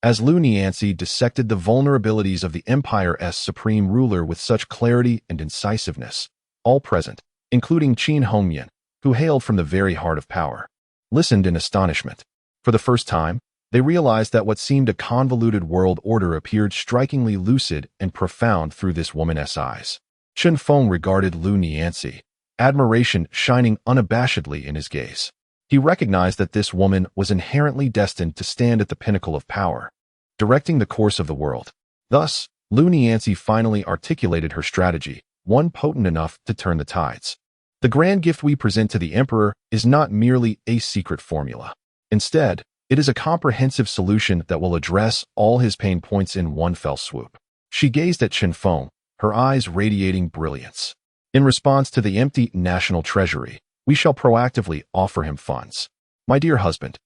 As Lu Nianzi dissected the vulnerabilities of the Empire's supreme ruler with such clarity and incisiveness, all present, including Qin Hongyan, who hailed from the very heart of power, listened in astonishment. For the first time, they realized that what seemed a convoluted world order appeared strikingly lucid and profound through this woman's eyes. Chen Feng regarded Lu Nianzi, admiration shining unabashedly in his gaze. He recognized that this woman was inherently destined to stand at the pinnacle of power, directing the course of the world. Thus, Lu Nianzi finally articulated her strategy, one potent enough to turn the tides. The grand gift we present to the emperor is not merely a secret formula. Instead, it is a comprehensive solution that will address all his pain points in one fell swoop. She gazed at Chen Feng, her eyes radiating brilliance. In response to the empty national treasury, we shall proactively offer him funds. My dear husband,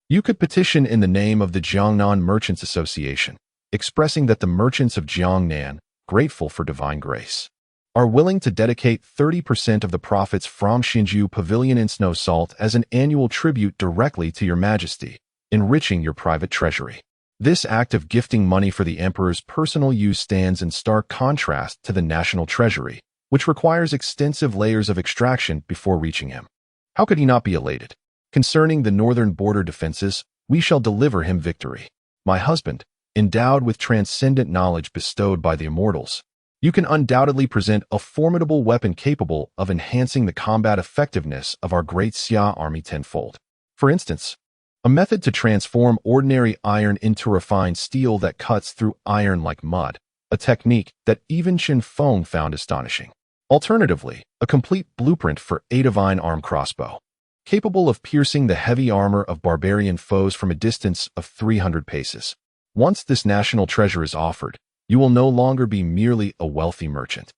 you could petition in the name of the Jiangnan Merchants Association, expressing that the merchants of Jiangnan, grateful for divine grace, are willing to dedicate 30% of the profits from Xinjiu Pavilion in Snow Salt as an annual tribute directly to your majesty, enriching your private treasury. This act of gifting money for the emperor's personal use stands in stark contrast to the national treasury, which requires extensive layers of extraction before reaching him. How could he not be elated? Concerning the northern border defenses, we shall deliver him victory. My husband, endowed with transcendent knowledge bestowed by the Immortals, you can undoubtedly present a formidable weapon capable of enhancing the combat effectiveness of our great Xia army tenfold. For instance, a method to transform ordinary iron into refined steel that cuts through iron like mud, a technique that even Chen Feng found astonishing. Alternatively, a complete blueprint for a divine arm crossbow, capable of piercing the heavy armor of barbarian foes from a distance of 300 paces. Once this national treasure is offered, you will no longer be merely a wealthy merchant,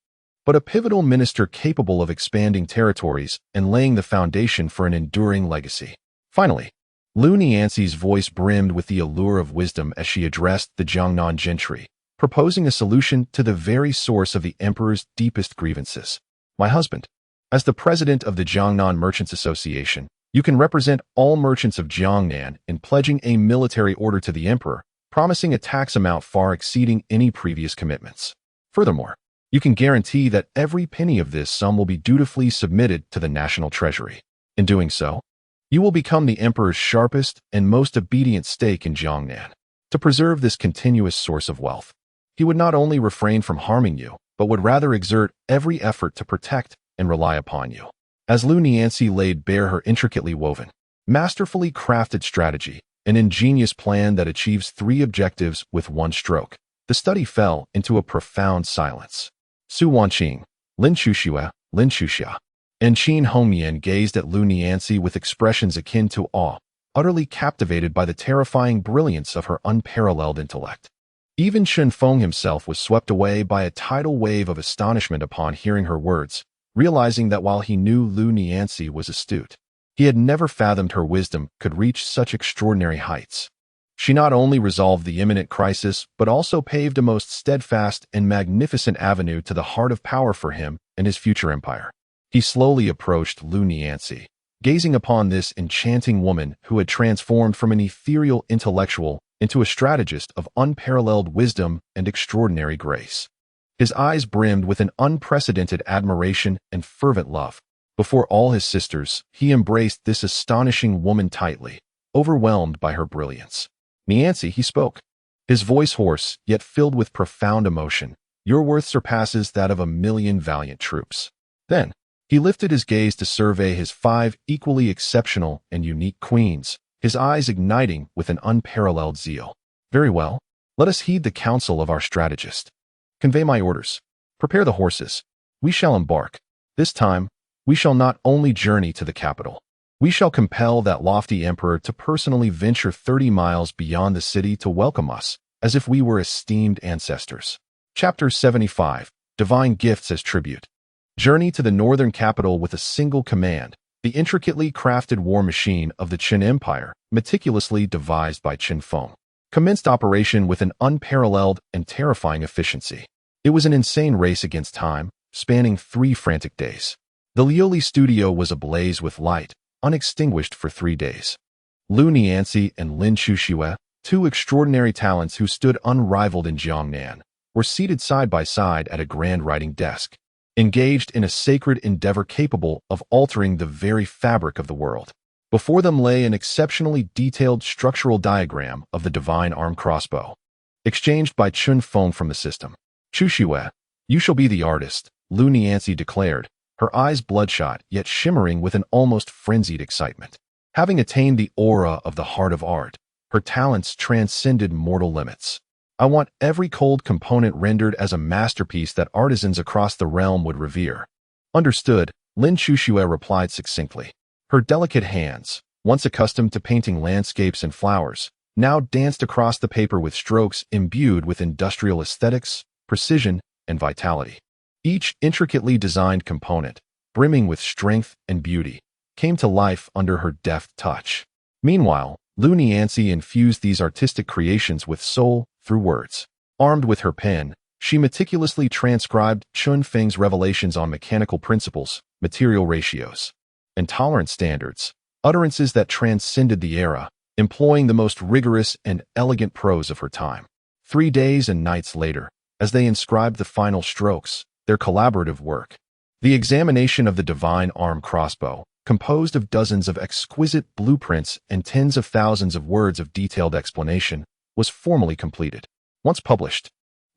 but a pivotal minister capable of expanding territories and laying the foundation for an enduring legacy. Finally, Lu Nianzi's voice brimmed with the allure of wisdom as she addressed the Jiangnan gentry, proposing a solution to the very source of the emperor's deepest grievances. My husband, as the president of the Jiangnan Merchants Association, you can represent all merchants of Jiangnan in pledging a military order to the emperor, promising a tax amount far exceeding any previous commitments. Furthermore, you can guarantee that every penny of this sum will be dutifully submitted to the national treasury. In doing so, you will become the emperor's sharpest and most obedient stake in Jiangnan. To preserve this continuous source of wealth, he would not only refrain from harming you, but would rather exert every effort to protect and rely upon you. As Lu Nianzi laid bare her intricately woven, masterfully crafted strategy, an ingenious plan that achieves 3 objectives with one stroke, the study fell into a profound silence. Su Wanqing, Lin Chuxue, and Qin Hongyan gazed at Lu Nianzi with expressions akin to awe, utterly captivated by the terrifying brilliance of her unparalleled intellect. Even Chen Feng himself was swept away by a tidal wave of astonishment upon hearing her words, realizing that while he knew Lu Nianzi was astute, he had never fathomed her wisdom could reach such extraordinary heights. She not only resolved the imminent crisis, but also paved a most steadfast and magnificent avenue to the heart of power for him and his future empire. He slowly approached Lu Nianzi, gazing upon this enchanting woman who had transformed from an ethereal intellectual into a strategist of unparalleled wisdom and extraordinary grace. His eyes brimmed with an unprecedented admiration and fervent love. Before all his sisters, he embraced this astonishing woman tightly, overwhelmed by her brilliance. "Niancy," he spoke, his voice hoarse, yet filled with profound emotion. "Your worth surpasses that of 1,000,000 valiant troops." Then, he lifted his gaze to survey his 5 equally exceptional and unique queens, his eyes igniting with an unparalleled zeal. "Very well. Let us heed the counsel of our strategist. Convey my orders. Prepare the horses. We shall embark. This time, we shall not only journey to the capital. We shall compel that lofty emperor to personally venture 30 miles beyond the city to welcome us, as if we were esteemed ancestors." Chapter 75. Divine Gifts as Tribute. Journey to the northern capital with a single command. The intricately crafted war machine of the Qin Empire, meticulously devised by Qin Feng, commenced operation with an unparalleled and terrifying efficiency. It was an insane race against time, spanning 3 frantic days. The Lioli studio was ablaze with light, unextinguished for 3 days. Lu Niancy and Lin Chuxue, 2 extraordinary talents who stood unrivaled in Jiangnan, were seated side by side at a grand writing desk, engaged in a sacred endeavor capable of altering the very fabric of the world. Before them lay an exceptionally detailed structural diagram of the divine arm crossbow, exchanged by Qin Feng from the system. "Chuxue, you shall be the artist," Lu Niancy declared, her eyes bloodshot yet shimmering with an almost frenzied excitement. Having attained the aura of the heart of art, her talents transcended mortal limits. "I want every cold component rendered as a masterpiece that artisans across the realm would revere." "Understood," Lin Chuxue replied succinctly. Her delicate hands, once accustomed to painting landscapes and flowers, now danced across the paper with strokes imbued with industrial aesthetics, precision, and vitality. Each intricately designed component, brimming with strength and beauty, came to life under her deft touch. Meanwhile, Lu Niancy infused these artistic creations with soul through words. Armed with her pen, she meticulously transcribed Qin Feng's revelations on mechanical principles, material ratios, and tolerance standards, utterances that transcended the era, employing the most rigorous and elegant prose of her time. 3 days and nights later, as they inscribed the final strokes, their collaborative work, the examination of the divine arm crossbow, composed of dozens of exquisite blueprints and tens of thousands of words of detailed explanation, was formally completed. Once published,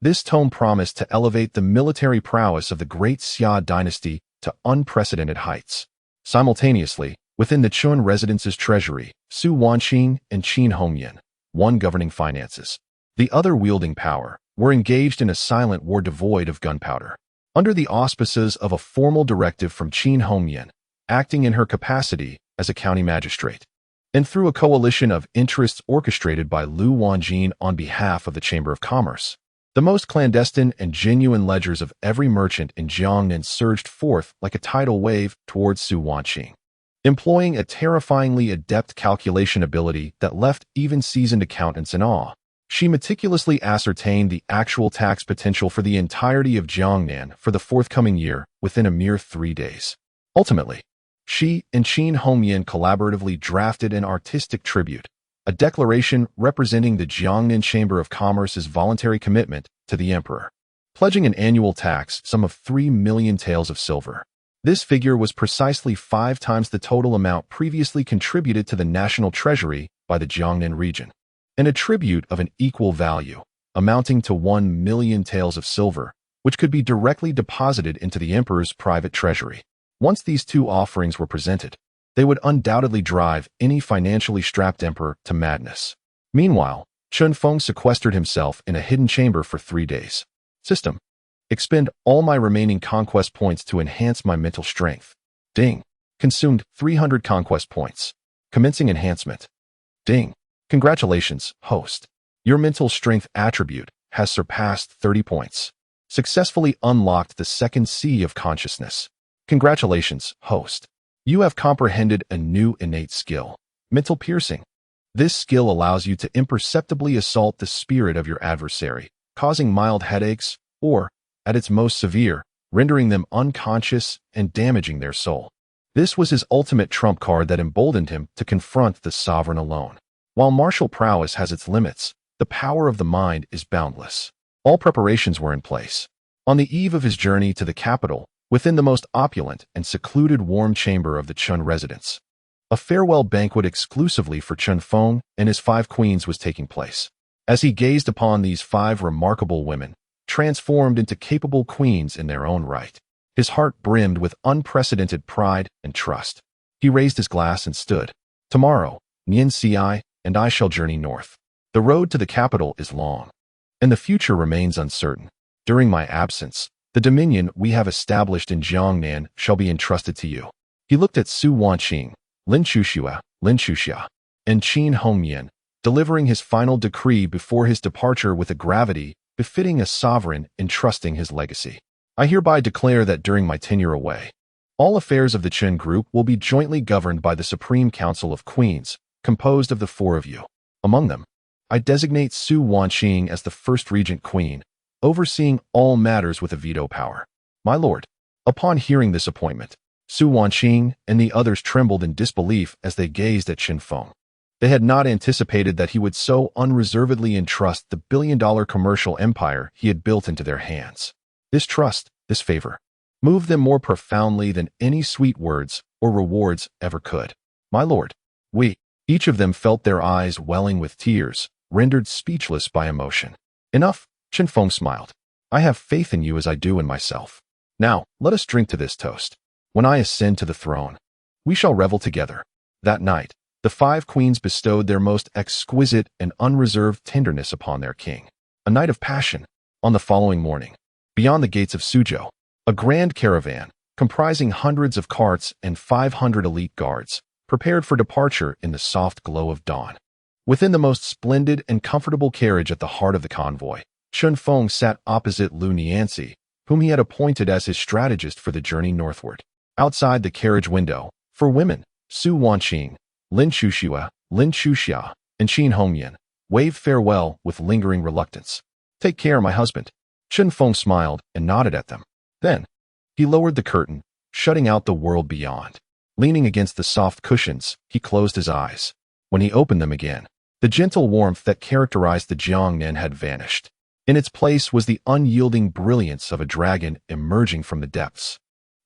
this tome promised to elevate the military prowess of the great Xia dynasty to unprecedented heights. Simultaneously, within the Qin residence's treasury, Su Wanqing and Qin Hongyan, one governing finances, the other wielding power, were engaged in a silent war devoid of gunpowder. Under the auspices of a formal directive from Qin Hongyan, acting in her capacity as a county magistrate, and through a coalition of interests orchestrated by Lu Wanjin on behalf of the Chamber of Commerce, the most clandestine and genuine ledgers of every merchant in Jiangnan surged forth like a tidal wave towards Su Wanqing. Employing a terrifyingly adept calculation ability that left even seasoned accountants in awe, she meticulously ascertained the actual tax potential for the entirety of Jiangnan for the forthcoming year within a mere 3 days. Ultimately, she and Qin Hongyan collaboratively drafted an artistic tribute, a declaration representing the Jiangnan Chamber of Commerce's voluntary commitment to the emperor, pledging an annual tax sum of 3 million taels of silver. This figure was precisely 5 times the total amount previously contributed to the national treasury by the Jiangnan region, and a tribute of an equal value, amounting to 1 million taels of silver, which could be directly deposited into the emperor's private treasury. Once these 2 offerings were presented, they would undoubtedly drive any financially strapped emperor to madness. Meanwhile, Qin Feng sequestered himself in a hidden chamber for 3 days. System. Expend all my remaining conquest points to enhance my mental strength. Ding. Consumed 300 conquest points. Commencing enhancement. Ding. Congratulations, host. Your mental strength attribute has surpassed 30 points. Successfully unlocked the second C of consciousness. Congratulations, host. You have comprehended a new innate skill, mental piercing. This skill allows you to imperceptibly assault the spirit of your adversary, causing mild headaches, or, at its most severe, rendering them unconscious and damaging their soul. This was his ultimate trump card that emboldened him to confront the sovereign alone. While martial prowess has its limits, the power of the mind is boundless. All preparations were in place. On the eve of his journey to the capital, within the most opulent and secluded warm chamber of the Chun residence, a farewell banquet exclusively for Chun Feng and his 5 queens was taking place. As he gazed upon these 5 remarkable women, transformed into capable queens in their own right, his heart brimmed with unprecedented pride and trust. He raised his glass and stood. Tomorrow, Nian Ci and I shall journey north. The road to the capital is long, and the future remains uncertain. During my absence, the dominion we have established in Jiangnan shall be entrusted to you. He looked at Su Wanqing, Lin Chuxia, and Qin Hongmian, delivering his final decree before his departure with a gravity befitting a sovereign entrusting his legacy. I hereby declare that during my tenure away, all affairs of the Qin group will be jointly governed by the Supreme Council of Queens, composed of the 4 of you. Among them, I designate Su Wanqing as the first regent queen, overseeing all matters with a veto power. My lord. Upon hearing this appointment, Su Wanqing and the others trembled in disbelief as they gazed at Qin Feng. They had not anticipated that he would so unreservedly entrust the billion-dollar commercial empire he had built into their hands. This trust, this favor, moved them more profoundly than any sweet words or rewards ever could. My lord, each of them felt their eyes welling with tears, rendered speechless by emotion. Enough, Qin Feng smiled. I have faith in you as I do in myself. Now, let us drink to this toast. When I ascend to the throne, we shall revel together. That night, the 5 queens bestowed their most exquisite and unreserved tenderness upon their king. A night of passion. On the following morning, beyond the gates of Suzhou, a grand caravan, comprising hundreds of carts and 500 elite guards, prepared for departure in the soft glow of dawn. Within the most splendid and comfortable carriage at the heart of the convoy, Qin Feng sat opposite Lu Nianxi, whom he had appointed as his strategist for the journey northward. Outside the carriage window, for women, Su Wanqing, Lin Chuxia, and Qin Hongmian waved farewell with lingering reluctance. Take care, my husband. Qin Feng smiled and nodded at them. Then, he lowered the curtain, shutting out the world beyond. Leaning against the soft cushions, he closed his eyes. When he opened them again, the gentle warmth that characterized the Jiangnan had vanished. In its place was the unyielding brilliance of a dragon emerging from the depths,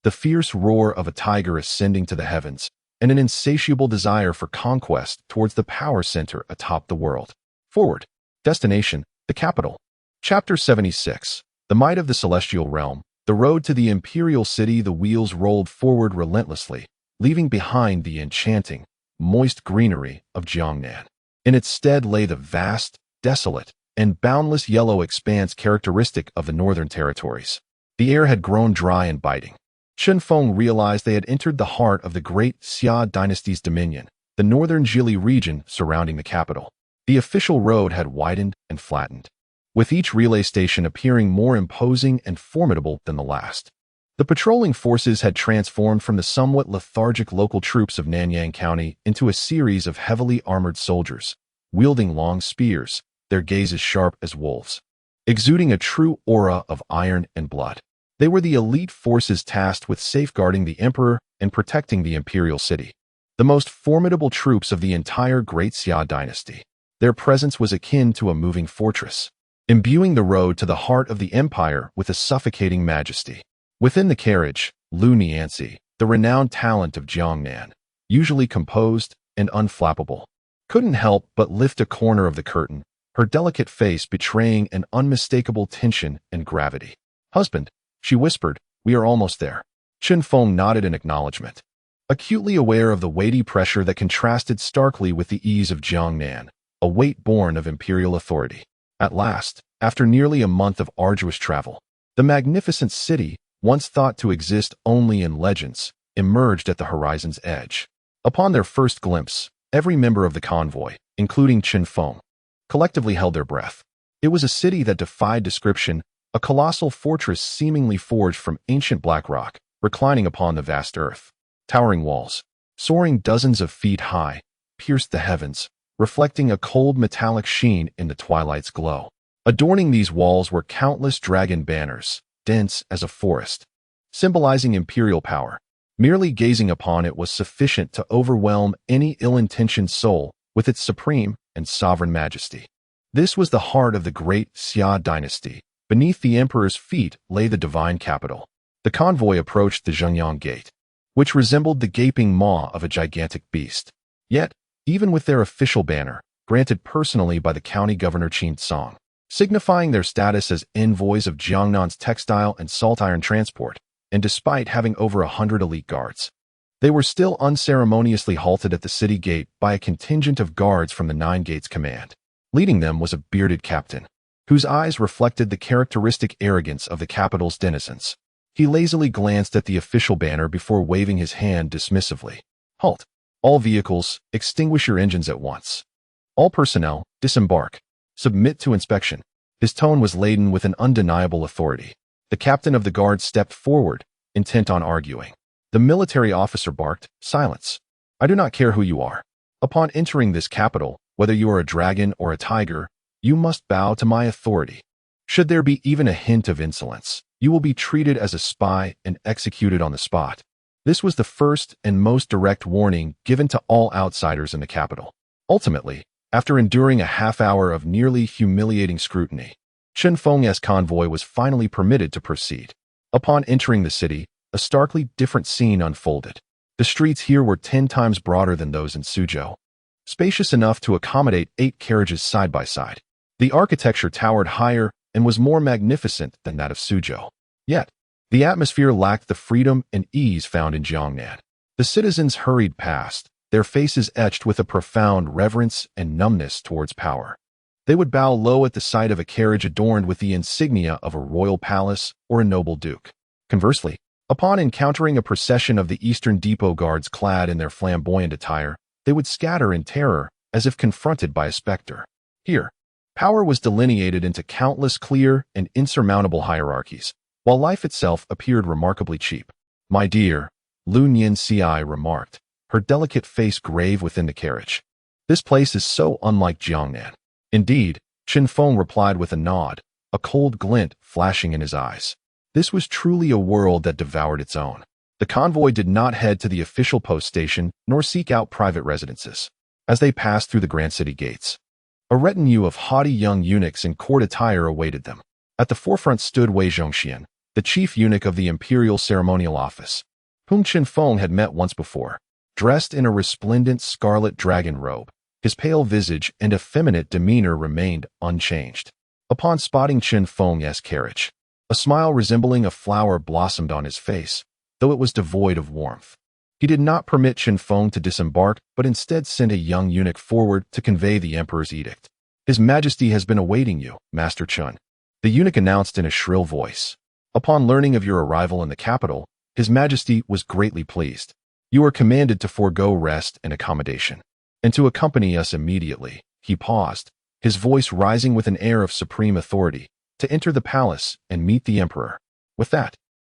the fierce roar of a tiger ascending to the heavens, and an insatiable desire for conquest towards the power center atop the world. Forward. Destination, the capital. Chapter 76. The might of the celestial realm. The road to the imperial city. The wheels rolled forward relentlessly, leaving behind the enchanting, moist greenery of Jiangnan. In its stead lay the vast, desolate, and boundless yellow expanse characteristic of the northern territories. The air had grown dry and biting. Qin Feng realized they had entered the heart of the great Xia dynasty's dominion, the northern Jili region surrounding the capital. The official road had widened and flattened, with each relay station appearing more imposing and formidable than the last. The patrolling forces had transformed from the somewhat lethargic local troops of Nanyang County into a series of heavily armored soldiers, wielding long spears, their gazes sharp as wolves, exuding a true aura of iron and blood. They were the elite forces tasked with safeguarding the emperor and protecting the imperial city, the most formidable troops of the entire great Xia dynasty. Their presence was akin to a moving fortress, imbuing the road to the heart of the empire with a suffocating majesty. Within the carriage, Lu Nianxi, the renowned talent of Jiangnan, usually composed and unflappable, couldn't help but lift a corner of the curtain, her delicate face betraying an unmistakable tension and gravity. Husband, she whispered, we are almost there. Qin Feng nodded in acknowledgement, acutely aware of the weighty pressure that contrasted starkly with the ease of Jiangnan, a weight born of imperial authority. At last, after nearly a month of arduous travel, the magnificent city, once thought to exist only in legends, emerged at the horizon's edge. Upon their first glimpse, every member of the convoy, including Qin Feng, collectively held their breath. It was a city that defied description, a colossal fortress seemingly forged from ancient black rock, reclining upon the vast earth. Towering walls, soaring dozens of feet high, pierced the heavens, reflecting a cold metallic sheen in the twilight's glow. Adorning these walls were countless dragon banners, dense as a forest, symbolizing imperial power. Merely gazing upon it was sufficient to overwhelm any ill-intentioned soul with its supreme and sovereign majesty. This was the heart of the great Xia dynasty. Beneath the emperor's feet lay the divine capital. The convoy approached the Zhengyang Gate, which resembled the gaping maw of a gigantic beast. Yet, even with their official banner, granted personally by the county governor Qin Song, signifying their status as envoys of Jiangnan's textile and salt iron transport, and despite having over 100 elite guards, they were still unceremoniously halted at the city gate by a contingent of guards from the Nine Gates Command. Leading them was a bearded captain, whose eyes reflected the characteristic arrogance of the capital's denizens. He lazily glanced at the official banner before waving his hand dismissively. "Halt! All vehicles, extinguish your engines at once. All personnel, disembark. Submit to inspection." His tone was laden with an undeniable authority. The captain of the guard stepped forward, intent on arguing. The military officer barked, "Silence! I do not care who you are. Upon entering this capital, whether you are a dragon or a tiger, you must bow to my authority. Should there be even a hint of insolence, you will be treated as a spy and executed on the spot." This was the first and most direct warning given to all outsiders in the capital. Ultimately, after enduring a half-hour of nearly humiliating scrutiny, Chen Feng's convoy was finally permitted to proceed. Upon entering the city, a starkly different scene unfolded. The streets here were 10 times broader than those in Suzhou, spacious enough to accommodate 8 carriages side by side. The architecture towered higher and was more magnificent than that of Suzhou. Yet, the atmosphere lacked the freedom and ease found in Jiangnan. The citizens hurried past, their faces etched with a profound reverence and numbness towards power. They would bow low at the sight of a carriage adorned with the insignia of a royal palace or a noble duke. Conversely, upon encountering a procession of the Eastern Depot guards clad in their flamboyant attire, they would scatter in terror as if confronted by a specter. Here, power was delineated into countless clear and insurmountable hierarchies, while life itself appeared remarkably cheap. "My dear," Lu Nianci remarked, her delicate face grave within the carriage. "This place is so unlike Jiangnan." "Indeed," Chen Feng replied with a nod, a cold glint flashing in his eyes. This was truly a world that devoured its own. The convoy did not head to the official post station nor seek out private residences. As they passed through the grand city gates, a retinue of haughty young eunuchs in court attire awaited them. At the forefront stood Wei Zhongxian, the chief eunuch of the imperial ceremonial office, whom Chen Feng had met once before. Dressed in a resplendent scarlet dragon robe, his pale visage and effeminate demeanor remained unchanged. Upon spotting Chen Feng's carriage, a smile resembling a flower blossomed on his face, though it was devoid of warmth. He did not permit Chen Feng to disembark, but instead sent a young eunuch forward to convey the emperor's edict. "His Majesty has been awaiting you, Master Chen," the eunuch announced in a shrill voice. "Upon learning of your arrival in the capital, His Majesty was greatly pleased. You are commanded to forego rest and accommodation, and to accompany us immediately." He paused, his voice rising with an air of supreme authority, "to enter the palace and meet the emperor." With that,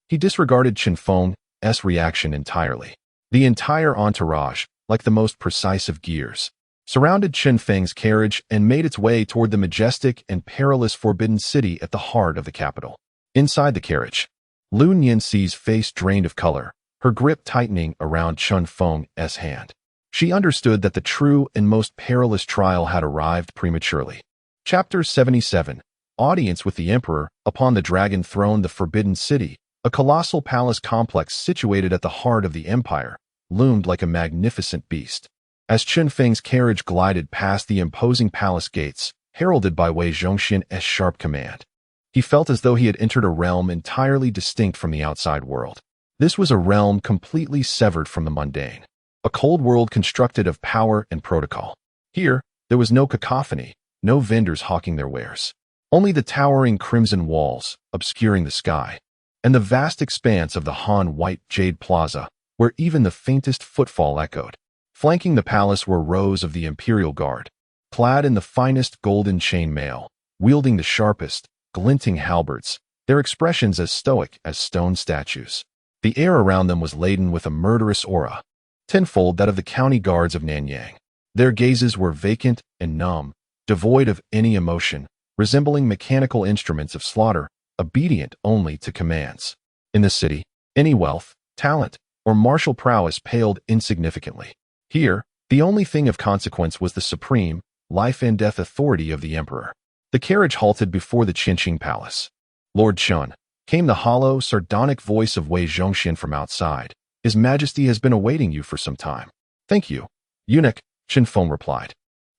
he disregarded Chen Feng's reaction entirely. The entire entourage, like the most precise of gears, surrounded Chen Feng's carriage and made its way toward the majestic and perilous Forbidden City at the heart of the capital. Inside the carriage, Lu Nianxi's face drained of color, her grip tightening around Chen Feng's hand. She understood that the true and most perilous trial had arrived prematurely. Chapter 77. Audience with the Emperor. Upon the dragon throne, the Forbidden City, a colossal palace complex situated at the heart of the empire, loomed like a magnificent beast. As Chen Feng's carriage glided past the imposing palace gates, heralded by Wei Zhongxian's sharp command, he felt as though he had entered a realm entirely distinct from the outside world. This was a realm completely severed from the mundane, a cold world constructed of power and protocol. Here, there was no cacophony, no vendors hawking their wares, only the towering crimson walls obscuring the sky, and the vast expanse of the Han White Jade Plaza, where even the faintest footfall echoed. Flanking the palace were rows of the Imperial Guard, clad in the finest golden chain mail, wielding the sharpest, glinting halberds, their expressions as stoic as stone statues. The air around them was laden with a murderous aura, tenfold that of the county guards of Nanyang. Their gazes were vacant and numb, devoid of any emotion, resembling mechanical instruments of slaughter, obedient only to commands. In the city, any wealth, talent, or martial prowess paled insignificantly. Here, The only thing of consequence was the supreme, life-and-death authority of the emperor. The carriage halted before the Qinqing Palace. "Lord Chun," came the hollow, sardonic voice of Wei Zhongxian from outside. "His Majesty has been awaiting you for some time." "Thank you, eunuch," Qin Feng replied,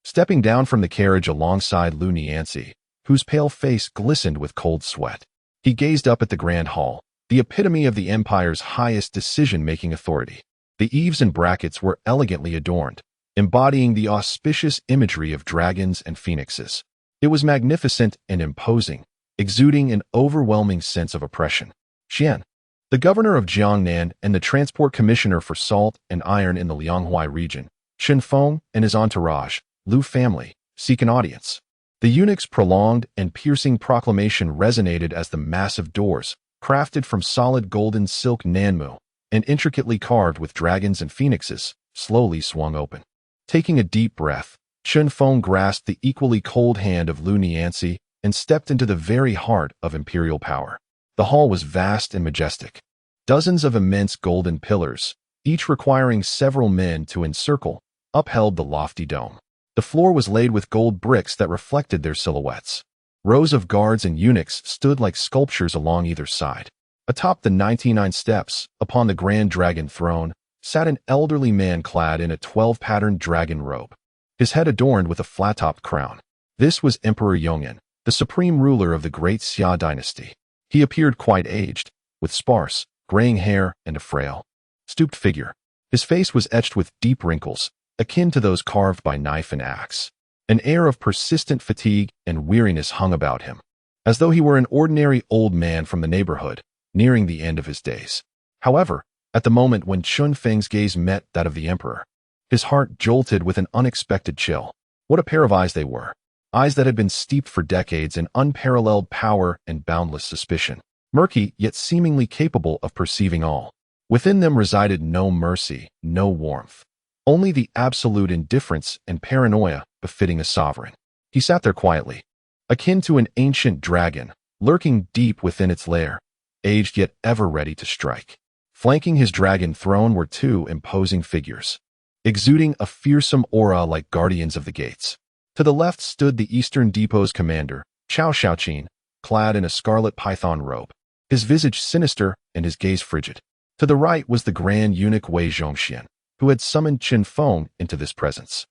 stepping down from the carriage alongside Lu Nianzi, whose pale face glistened with cold sweat. He gazed up at the Grand Hall, the epitome of the empire's highest decision-making authority. The eaves and brackets were elegantly adorned, embodying the auspicious imagery of dragons and phoenixes. It was magnificent and imposing, exuding an overwhelming sense of oppression. Xian, the governor of Jiangnan and the transport commissioner for salt and iron in the Lianghuai region, Qin Feng and his entourage, Lu family, seek an audience. The eunuch's prolonged and piercing proclamation resonated as the massive doors, crafted from solid golden silk nanmu and intricately carved with dragons and phoenixes, slowly swung open. Taking a deep breath, Qin Feng grasped the equally cold hand of Lu Nianzi and stepped into the very heart of imperial power. The hall was vast and majestic. Dozens of immense golden pillars, each requiring several men to encircle, upheld the lofty dome. The floor was laid with gold bricks that reflected their silhouettes. Rows of guards and eunuchs stood like sculptures along either side. Atop the 99 steps, upon the grand dragon throne, sat an elderly man clad in a 12-patterned dragon robe, his head adorned with a flat-topped crown. This was Emperor Yongyan, the supreme ruler of the great Xia dynasty. He appeared quite aged, with sparse, graying hair and a frail, stooped figure. His face was etched with deep wrinkles, akin to those carved by knife and axe. An air of persistent fatigue and weariness hung about him, as though he were an ordinary old man from the neighborhood, nearing the end of his days. However, at the moment when Qin Feng's gaze met that of the emperor, his heart jolted with an unexpected chill. What a pair of eyes they were! Eyes that had been steeped for decades in unparalleled power and boundless suspicion, murky yet seemingly capable of perceiving all. Within them resided no mercy, no warmth, only the absolute indifference and paranoia befitting a sovereign. He sat there quietly, akin to an ancient dragon, lurking deep within its lair, aged yet ever ready to strike. Flanking his dragon throne were two imposing figures, exuding a fearsome aura like guardians of the gates. To the left stood the Eastern Depot's commander, Chao Shaoqin, clad in a scarlet python robe, his visage sinister and his gaze frigid. To the right was the grand eunuch Wei Zhongxian, who had summoned Qin Feng into this presence.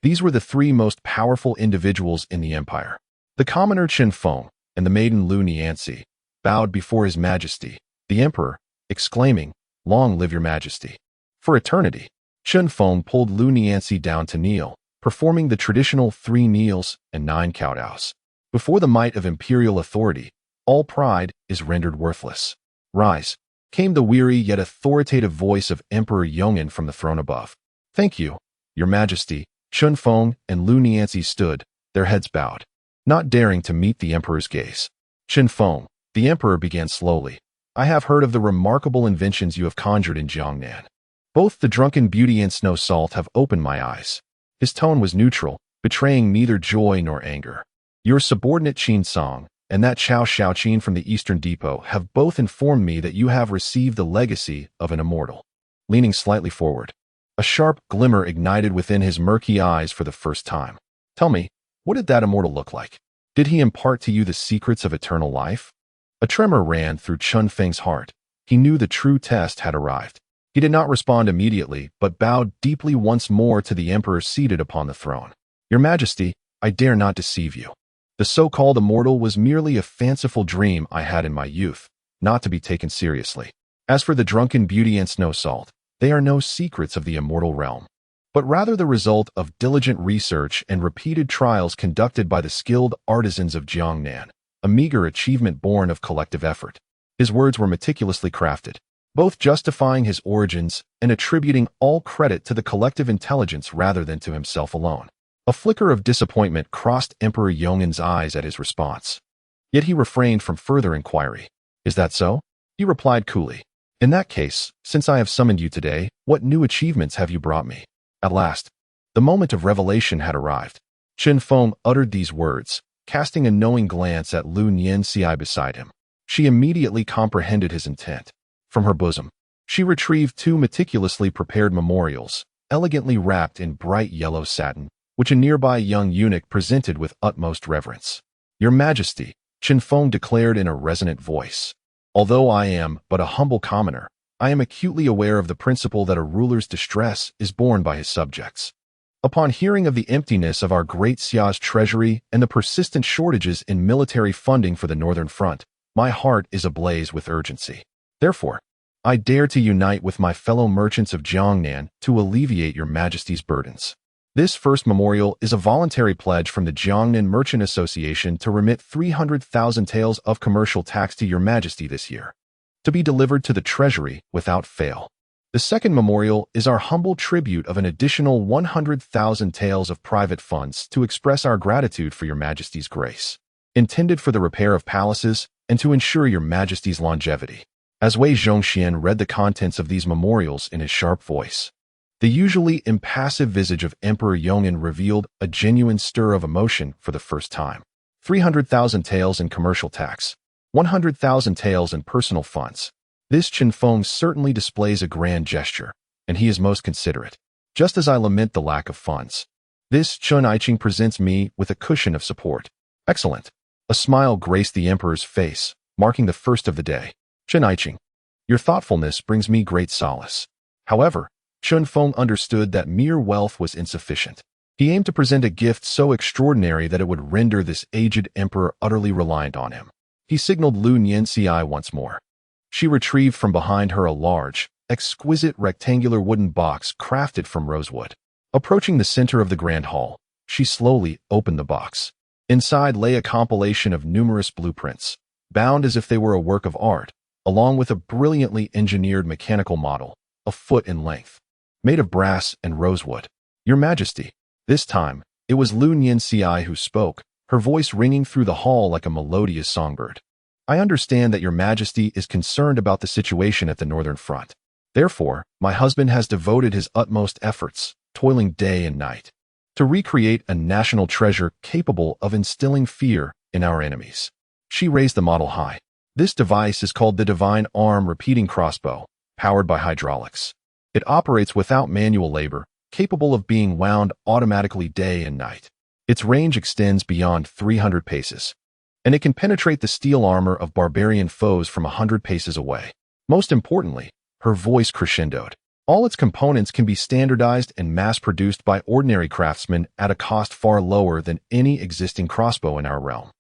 These were the three most powerful individuals in the empire. The commoner Qin Feng and the maiden Lu Nianzi bowed before his majesty, the emperor, exclaiming, "Long live your majesty." For eternity, Qin Feng pulled Lu Nianzi down to kneel, performing the traditional 3 kneels and 9 kowtows. Before the might of imperial authority, all pride is rendered worthless. "Rise," came the weary yet authoritative voice of Emperor Yongyan from the throne above. "Thank you, your majesty." Qin Feng and Lu Nianzi stood, their heads bowed, not daring to meet the emperor's gaze. "Qin Feng," the emperor began slowly, "I have heard of the remarkable inventions you have conjured in Jiangnan. Both the drunken beauty and snow salt have opened my eyes." His tone was neutral, betraying neither joy nor anger. "Your subordinate Qin Song and that Chao Shaoqin from the Eastern Depot have both informed me that you have received the legacy of an immortal." Leaning slightly forward, a sharp glimmer ignited within his murky eyes for the first time. "Tell me, what did that immortal look like? Did he impart to you the secrets of eternal life?" A tremor ran through Qin Feng's heart. He knew the true test had arrived. He did not respond immediately, but bowed deeply once more to the emperor seated upon the throne. "Your Majesty, I dare not deceive you. The so-called immortal was merely a fanciful dream I had in my youth, not to be taken seriously. As for the drunken beauty and snow salt, they are no secrets of the immortal realm, but rather the result of diligent research and repeated trials conducted by the skilled artisans of Jiangnan, a meager achievement born of collective effort." His words were meticulously crafted, both justifying his origins and attributing all credit to the collective intelligence rather than to himself alone. A flicker of disappointment crossed Emperor Yongyan's eyes at his response. Yet he refrained from further inquiry. "Is that so?" He replied coolly. "In that case, since I have summoned you today, what new achievements have you brought me?" At last, the moment of revelation had arrived. Qin Feng uttered these words, casting a knowing glance at Lu Nianzi beside him. She immediately comprehended his intent. From her bosom, she retrieved 2 meticulously prepared memorials, elegantly wrapped in bright yellow satin, which a nearby young eunuch presented with utmost reverence. "Your Majesty," Chen Feng declared in a resonant voice. "Although I am but a humble commoner, I am acutely aware of the principle that a ruler's distress is borne by his subjects. Upon hearing of the emptiness of our great Xia's treasury and the persistent shortages in military funding for the Northern Front, my heart is ablaze with urgency. Therefore, I dare to unite with my fellow merchants of Jiangnan to alleviate your Majesty's burdens. This first memorial is a voluntary pledge from the Jiangnan Merchant Association to remit 300,000 taels of commercial tax to your Majesty this year, to be delivered to the treasury without fail. The second memorial is our humble tribute of an additional 100,000 taels of private funds to express our gratitude for your Majesty's grace, intended for the repair of palaces and to ensure your Majesty's longevity." As Wei Zhongxian read the contents of these memorials in his sharp voice, the usually impassive visage of Emperor Yong'an revealed a genuine stir of emotion for the first time. 300,000 taels in commercial tax, 100,000 taels in personal funds. This Chen Feng certainly displays a grand gesture, and he is most considerate. Just as I lament the lack of funds, this Chen Iching presents me with a cushion of support. Excellent. A smile graced the emperor's face, marking the first of the day. "Chen Iching, your thoughtfulness brings me great solace." However, Chen Feng understood that mere wealth was insufficient. He aimed to present a gift so extraordinary that it would render this aged emperor utterly reliant on him. He signaled Lu Nianxi once more. She retrieved from behind her a large, exquisite rectangular wooden box crafted from rosewood. Approaching the center of the grand hall, she slowly opened the box. Inside lay a compilation of numerous blueprints, bound as if they were a work of art, along with a brilliantly engineered mechanical model, a foot in length, made of brass and rosewood. "Your Majesty." This time, it was Lu Nianxi who spoke, her voice ringing through the hall like a melodious songbird. "I understand that your Majesty is concerned about the situation at the Northern Front. Therefore, my husband has devoted his utmost efforts, toiling day and night, to recreate a national treasure capable of instilling fear in our enemies." She raised the model high. This device is called the Divine Arm Repeating Crossbow, powered by hydraulics. It operates without manual labor, capable of being wound automatically day and night. Its range extends beyond 300 paces, and it can penetrate the steel armor of barbarian foes from 100 paces away. Most importantly, her voice crescendoed. All its components can be standardized and mass-produced by ordinary craftsmen at a cost far lower than any existing crossbow in our realm.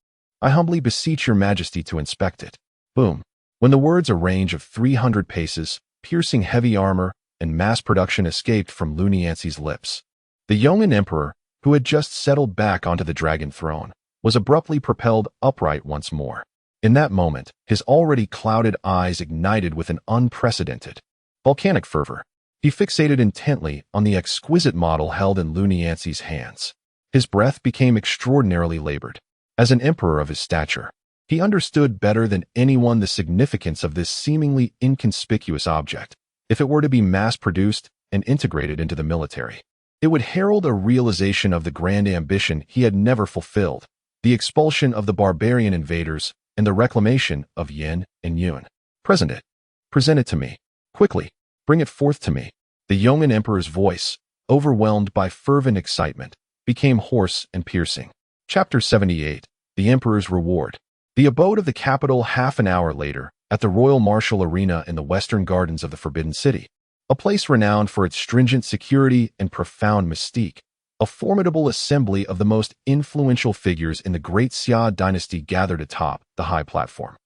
I humbly beseech your Majesty to inspect it. Boom. When the words "a range of 300 paces, piercing heavy armor, and mass production" escaped from Lu Nianxi's lips, the Yong'an Emperor, who had just settled back onto the dragon throne, was abruptly propelled upright once more. In that moment, his already clouded eyes ignited with an unprecedented, volcanic fervor. He fixated intently on the exquisite model held in Lu Nianxi's hands. His breath became extraordinarily labored. As an emperor of his stature, he understood better than anyone the significance of this seemingly inconspicuous object. If it were to be mass-produced and integrated into the military, it would herald a realization of the grand ambition he had never fulfilled, the expulsion of the barbarian invaders and the reclamation of Yin and Yun. "Present it. Present it to me. Quickly. Bring it forth to me." The Yong'an Emperor's voice, overwhelmed by fervent excitement, became hoarse and piercing. Chapter 78. The Emperor's Reward. The abode of the capital half an hour later, at the Royal Martial Arena in the western gardens of the Forbidden City, a place renowned for its stringent security and profound mystique. A formidable assembly of the most influential figures in the Great Xia dynasty gathered atop the high platform.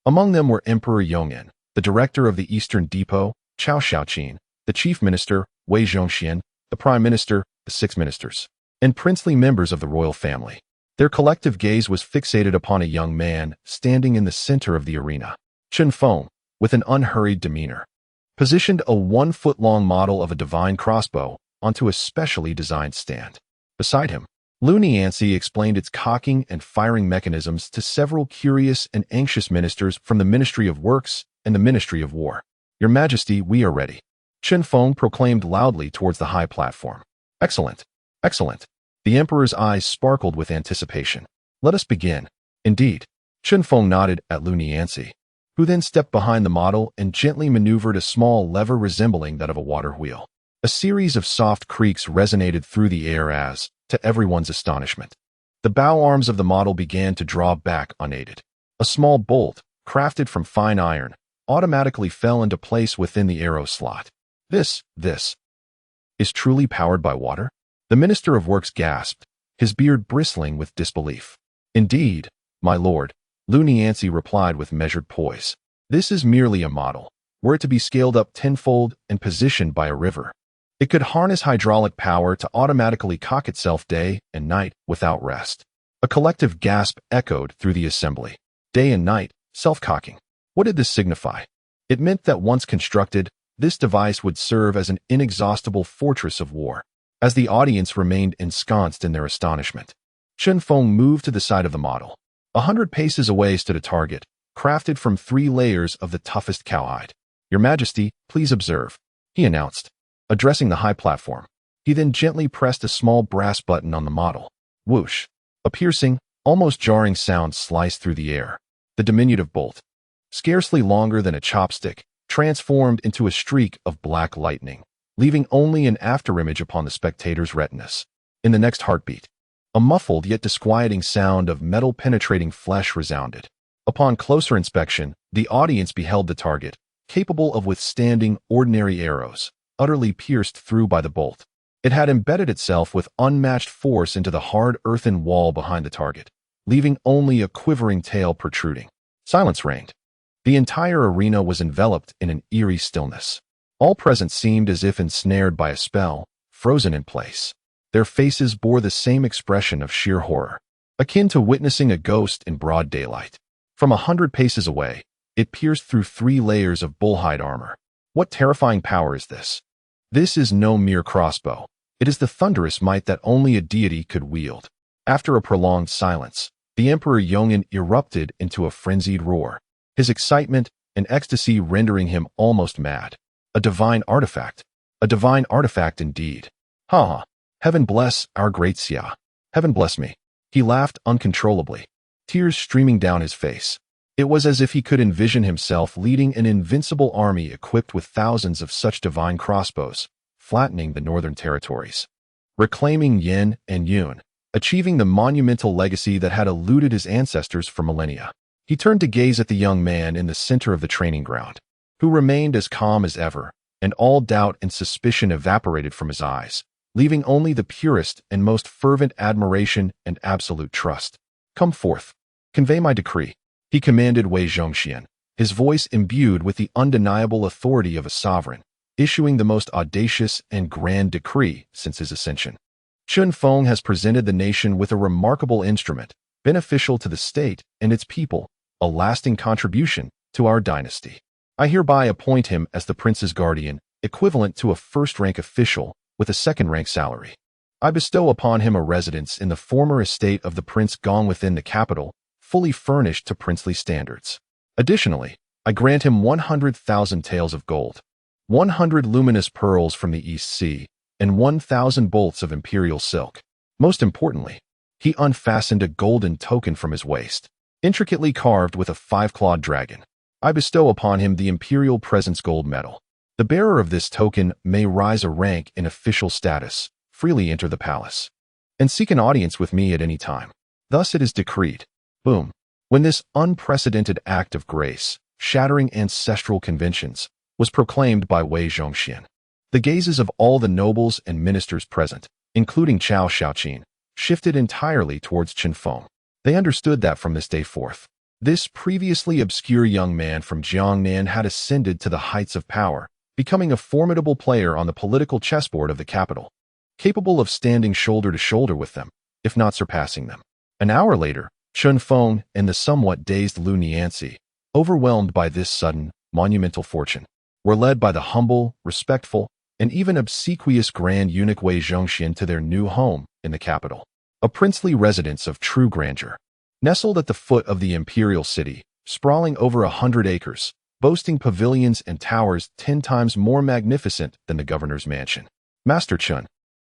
Among them were Emperor Yong'an, the director of the Eastern Depot, Cao Xiaoqin, the chief minister, Wei Zhongxian, the prime minister, the 6 ministers, and princely members of the royal family. Their collective gaze was fixated upon a young man standing in the center of the arena. Chen Feng, with an unhurried demeanor, positioned a 1-foot-long model of a divine crossbow onto a specially designed stand. Beside him, Lu Nianxi explained its cocking and firing mechanisms to several curious and anxious ministers from the Ministry of Works and the Ministry of War. "Your Majesty, we are ready," Chen Feng proclaimed loudly towards the high platform. "Excellent, excellent." The emperor's eyes sparkled with anticipation. "Let us begin." "Indeed." Chen Feng nodded at Lu Nianxi, who then stepped behind the model and gently maneuvered a small lever resembling that of a water wheel. A series of soft creaks resonated through the air as, to everyone's astonishment, the bow arms of the model began to draw back unaided. A small bolt, crafted from fine iron, automatically fell into place within the arrow slot. This is truly powered by water? The Minister of Works gasped, his beard bristling with disbelief. Indeed, my lord, Yancey replied with measured poise. This is merely a model. Were it to be scaled up tenfold and positioned by a river, it could harness hydraulic power to automatically cock itself day and night without rest. A collective gasp echoed through the assembly. Day and night, self-cocking. What did this signify? It meant that once constructed, this device would serve as an inexhaustible fortress of war. As the audience remained ensconced in their astonishment, Chen Feng moved to the side of the model. 100 paces away stood a target, crafted from 3 layers of the toughest cowhide. Your Majesty, please observe, he announced, addressing the high platform. He then gently pressed a small brass button on the model. Whoosh! A piercing, almost jarring sound sliced through the air. The diminutive bolt, scarcely longer than a chopstick, transformed into a streak of black lightning, leaving only an afterimage upon the spectator's retinas. In the next heartbeat, a muffled yet disquieting sound of metal penetrating flesh resounded. Upon closer inspection, the audience beheld the target, capable of withstanding ordinary arrows, utterly pierced through by the bolt. It had embedded itself with unmatched force into the hard earthen wall behind the target, leaving only a quivering tail protruding. Silence reigned. The entire arena was enveloped in an eerie stillness. All present seemed as if ensnared by a spell, frozen in place. Their faces bore the same expression of sheer horror, akin to witnessing a ghost in broad daylight. From 100 paces away, it pierced through 3 layers of bullhide armor. What terrifying power is this? This is no mere crossbow. It is the thunderous might that only a deity could wield. After a prolonged silence, the Emperor Yong'an erupted into a frenzied roar, his excitement and ecstasy rendering him almost mad. A divine artifact. A divine artifact indeed. Ha! Heaven bless our great Xia. Heaven bless me. He laughed uncontrollably, tears streaming down his face. It was as if he could envision himself leading an invincible army equipped with thousands of such divine crossbows, flattening the northern territories, reclaiming Yin and Yun, achieving the monumental legacy that had eluded his ancestors for millennia. He turned to gaze at the young man in the center of the training ground, who remained as calm as ever, and all doubt and suspicion evaporated from his eyes, leaving only the purest and most fervent admiration and absolute trust. Come forth. Convey my decree, he commanded Wei Zhongxian, his voice imbued with the undeniable authority of a sovereign, issuing the most audacious and grand decree since his ascension. Chen Feng has presented the nation with a remarkable instrument, beneficial to the state and its people, a lasting contribution to our dynasty. I hereby appoint him as the prince's guardian, equivalent to a first-rank official with a second-rank salary. I bestow upon him a residence in the former estate of the Prince Gong within the capital, fully furnished to princely standards. Additionally, I grant him 100,000 taels of gold, 100 luminous pearls from the East Sea, and 1,000 bolts of imperial silk. Most importantly, he unfastened a golden token from his waist, intricately carved with a 5-clawed dragon. I bestow upon him the Imperial Presence Gold Medal. The bearer of this token may rise a rank in official status, freely enter the palace, and seek an audience with me at any time. Thus it is decreed. Boom. When this unprecedented act of grace, shattering ancestral conventions, was proclaimed by Wei Zhongxian, the gazes of all the nobles and ministers present, including Chao Shaoqin, shifted entirely towards Chen Feng. They understood that from this day forth, this previously obscure young man from Jiangnan had ascended to the heights of power, becoming a formidable player on the political chessboard of the capital, capable of standing shoulder to shoulder with them, if not surpassing them. An hour later, Chen Feng and the somewhat dazed Lu Nianzi, overwhelmed by this sudden, monumental fortune, were led by the humble, respectful, and even obsequious Grand Eunuch Wei Zhongxian to their new home in the capital, a princely residence of true grandeur. Nestled at the foot of the imperial city, sprawling over 100 acres, boasting pavilions and towers 10 times more magnificent than the governor's mansion. Master Chen,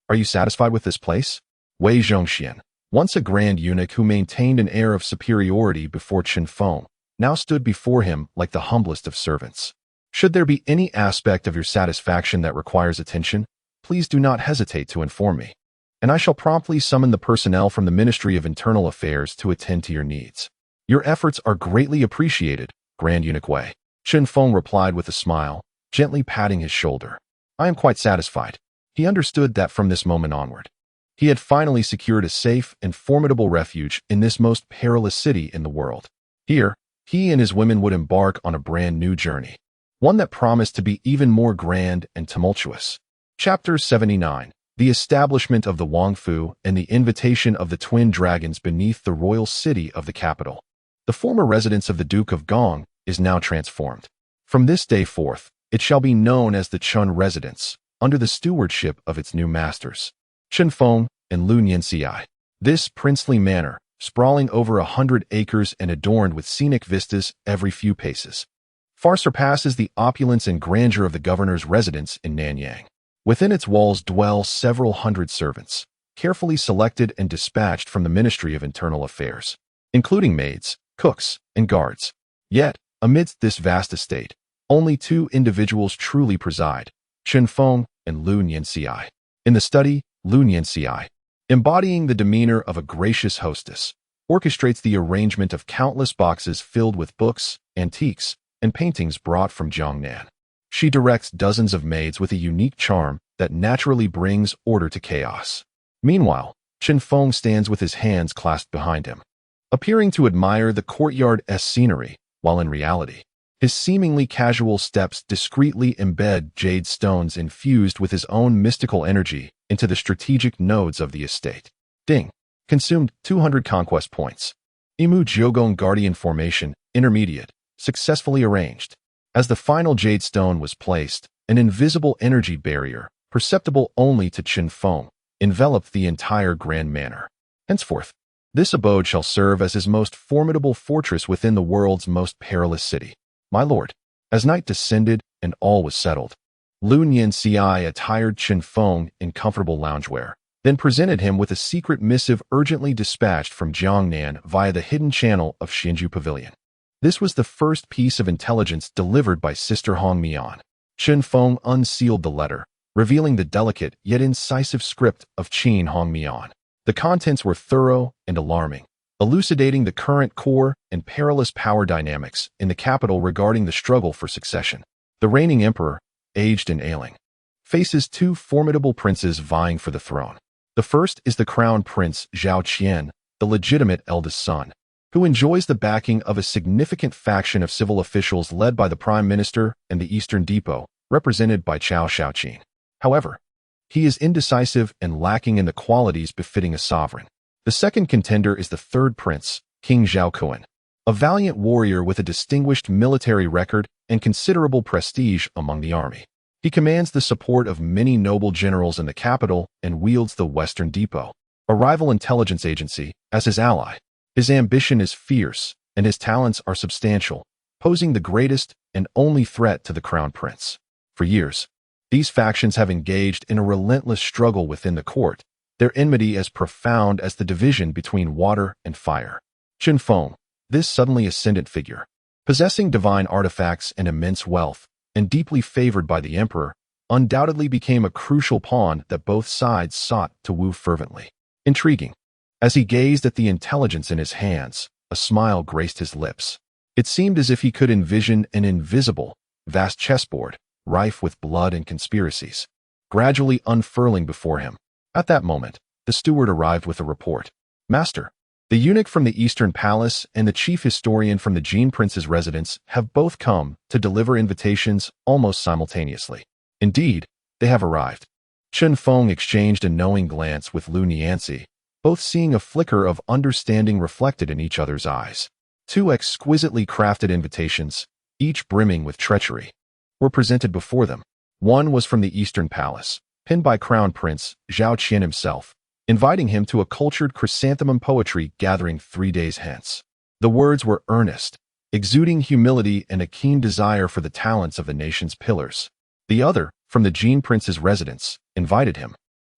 are you satisfied with this place? Wei Zhongxian, once a grand eunuch who maintained an air of superiority before Chen Feng, now stood before him like the humblest of servants. Should there be any aspect of your satisfaction that requires attention, please do not hesitate to inform me, and I shall promptly summon the personnel from the Ministry of Internal Affairs to attend to your needs. Your efforts are greatly appreciated, Grand Eunuch Wei. Chen Feng replied with a smile, gently patting his shoulder. I am quite satisfied. He understood that from this moment onward, he had finally secured a safe and formidable refuge in this most perilous city in the world. Here, he and his women would embark on a brand new journey, one that promised to be even more grand and tumultuous. Chapter 79. The establishment of the Wangfu and the invitation of the twin dragons beneath the royal city of the capital. The former residence of the Duke of Gong is now transformed. From this day forth, it shall be known as the Chun Residence, under the stewardship of its new masters, Chen Feng and Lu Nianxi. This princely manor, sprawling over 100 acres and adorned with scenic vistas every few paces, far surpasses the opulence and grandeur of the governor's residence in Nanyang. Within its walls dwell several hundred servants, carefully selected and dispatched from the Ministry of Internal Affairs, including maids, cooks, and guards. Yet, amidst this vast estate, only two individuals truly preside, Chen Feng and Lu Nianxi. In the study, Lu Nianxi, embodying the demeanor of a gracious hostess, orchestrates the arrangement of countless boxes filled with books, antiques, and paintings brought from Jiangnan. She directs dozens of maids with a unique charm that naturally brings order to chaos. Meanwhile, Chen Feng stands with his hands clasped behind him, appearing to admire the courtyard's scenery, while in reality, his seemingly casual steps discreetly embed jade stones infused with his own mystical energy into the strategic nodes of the estate. Ding. Consumed 200 conquest points. Imu Jiogong Guardian Formation, Intermediate, successfully arranged. As the final jade stone was placed, an invisible energy barrier, perceptible only to Chen Feng, enveloped the entire grand manor. Henceforth, this abode shall serve as his most formidable fortress within the world's most perilous city. My lord. As night descended and all was settled, Lu Nianxi attired Chen Feng in comfortable loungewear, then presented him with a secret missive urgently dispatched from Jiangnan via the hidden channel of Xinju Pavilion. This was the first piece of intelligence delivered by Sister Hong Mian. Chen Feng unsealed the letter, revealing the delicate yet incisive script of Qin Hong Mian. The contents were thorough and alarming, elucidating the current core and perilous power dynamics in the capital regarding the struggle for succession. The reigning emperor, aged and ailing, faces two formidable princes vying for the throne. The first is the crown prince Zhao Qian, the legitimate eldest son, who enjoys the backing of a significant faction of civil officials led by the Prime Minister and the Eastern Depot, represented by Chao Shaoqin. However, he is indecisive and lacking in the qualities befitting a sovereign. The second contender is the third prince, King Zhao Kuan, a valiant warrior with a distinguished military record and considerable prestige among the army. He commands the support of many noble generals in the capital and wields the Western Depot, a rival intelligence agency, as his ally. His ambition is fierce, and his talents are substantial, posing the greatest and only threat to the crown prince. For years, these factions have engaged in a relentless struggle within the court, their enmity as profound as the division between water and fire. Chen Feng, this suddenly ascendant figure, possessing divine artifacts and immense wealth, and deeply favored by the emperor, undoubtedly became a crucial pawn that both sides sought to woo fervently. Intriguing. As he gazed at the intelligence in his hands, a smile graced his lips. It seemed as if he could envision an invisible, vast chessboard, rife with blood and conspiracies, gradually unfurling before him. At that moment, the steward arrived with a report. Master, the eunuch from the Eastern Palace and the chief historian from the Jin Prince's residence have both come to deliver invitations almost simultaneously. Indeed, they have arrived. Chen Feng exchanged a knowing glance with Lu Nianxi, both seeing a flicker of understanding reflected in each other's eyes. Two exquisitely crafted invitations, each brimming with treachery, were presented before them. One was from the Eastern Palace, penned by Crown Prince Zhao Qian himself, inviting him to a cultured chrysanthemum poetry gathering 3 days hence. The words were earnest, exuding humility and a keen desire for the talents of the nation's pillars. The other, from the Jin Prince's residence, invited him,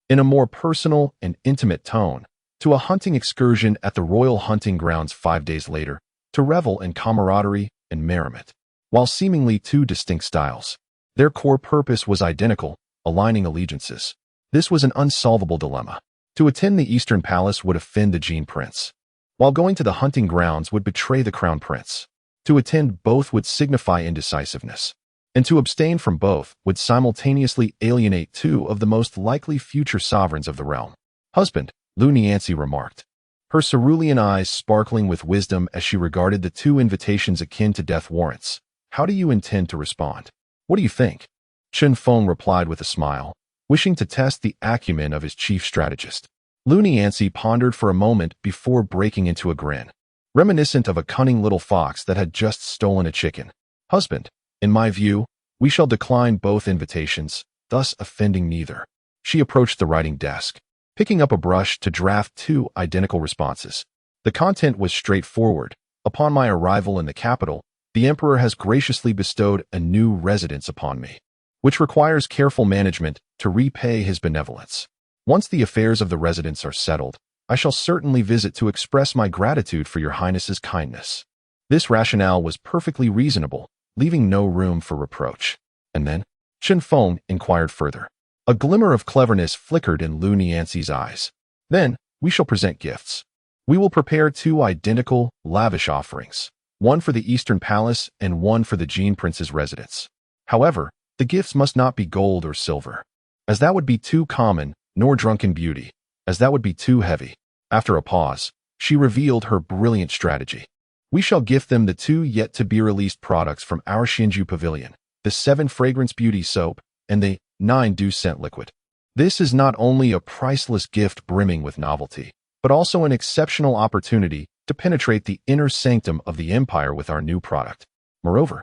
in a more personal and intimate tone, to a hunting excursion at the royal hunting grounds 5 days later, to revel in camaraderie and merriment. While seemingly two distinct styles, their core purpose was identical, aligning allegiances. This was an unsolvable dilemma. To attend the Eastern Palace would offend the Gene Prince, while going to the hunting grounds would betray the Crown Prince. To attend both would signify indecisiveness, and to abstain from both would simultaneously alienate two of the most likely future sovereigns of the realm. "Husband," Lu Niancy remarked, her cerulean eyes sparkling with wisdom as she regarded the two invitations akin to death warrants. "How do you intend to respond? What do you think?" Chen Feng replied with a smile, wishing to test the acumen of his chief strategist. Lu Niancy pondered for a moment before breaking into a grin, reminiscent of a cunning little fox that had just stolen a chicken. "Husband, in my view, we shall decline both invitations, thus offending neither." She approached the writing desk, picking up a brush to draft two identical responses. The content was straightforward. "Upon my arrival in the capital, the Emperor has graciously bestowed a new residence upon me, which requires careful management to repay his benevolence. Once the affairs of the residence are settled, I shall certainly visit to express my gratitude for your Highness's kindness." This rationale was perfectly reasonable, leaving no room for reproach. "And then?" Chen Feng inquired further. A glimmer of cleverness flickered in Lu Niancy's eyes. "Then, we shall present gifts. We will prepare two identical, lavish offerings, one for the Eastern Palace and one for the Gene Prince's residence. However, the gifts must not be gold or silver, as that would be too common, nor drunken beauty, as that would be too heavy." After a pause, she revealed her brilliant strategy. "We shall gift them the two yet-to-be-released products from our Xianzhu Pavilion, the 7 Fragrance Beauty Soap and the 9 Dew Scent Liquid. This is not only a priceless gift brimming with novelty, but also an exceptional opportunity to penetrate the inner sanctum of the Empire with our new product. Moreover,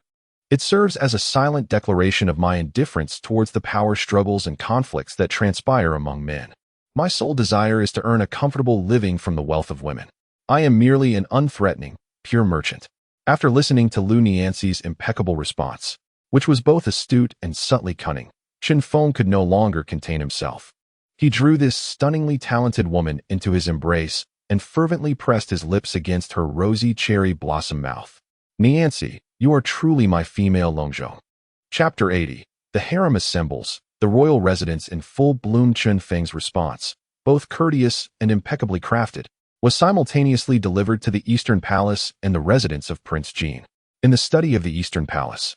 it serves as a silent declaration of my indifference towards the power struggles and conflicts that transpire among men. My sole desire is to earn a comfortable living from the wealth of women. I am merely an unthreatening, pure merchant." After listening to Lu Niancy's impeccable response, which was both astute and subtly cunning, Chen Feng could no longer contain himself. He drew this stunningly talented woman into his embrace and fervently pressed his lips against her rosy cherry blossom mouth. "Niancy, you are truly my female Longzhou." Chapter 80. The harem assembles, the royal residence in full bloom. Chen Feng's response, both courteous and impeccably crafted, was simultaneously delivered to the Eastern Palace and the residence of Prince Jean. In the study of the Eastern Palace,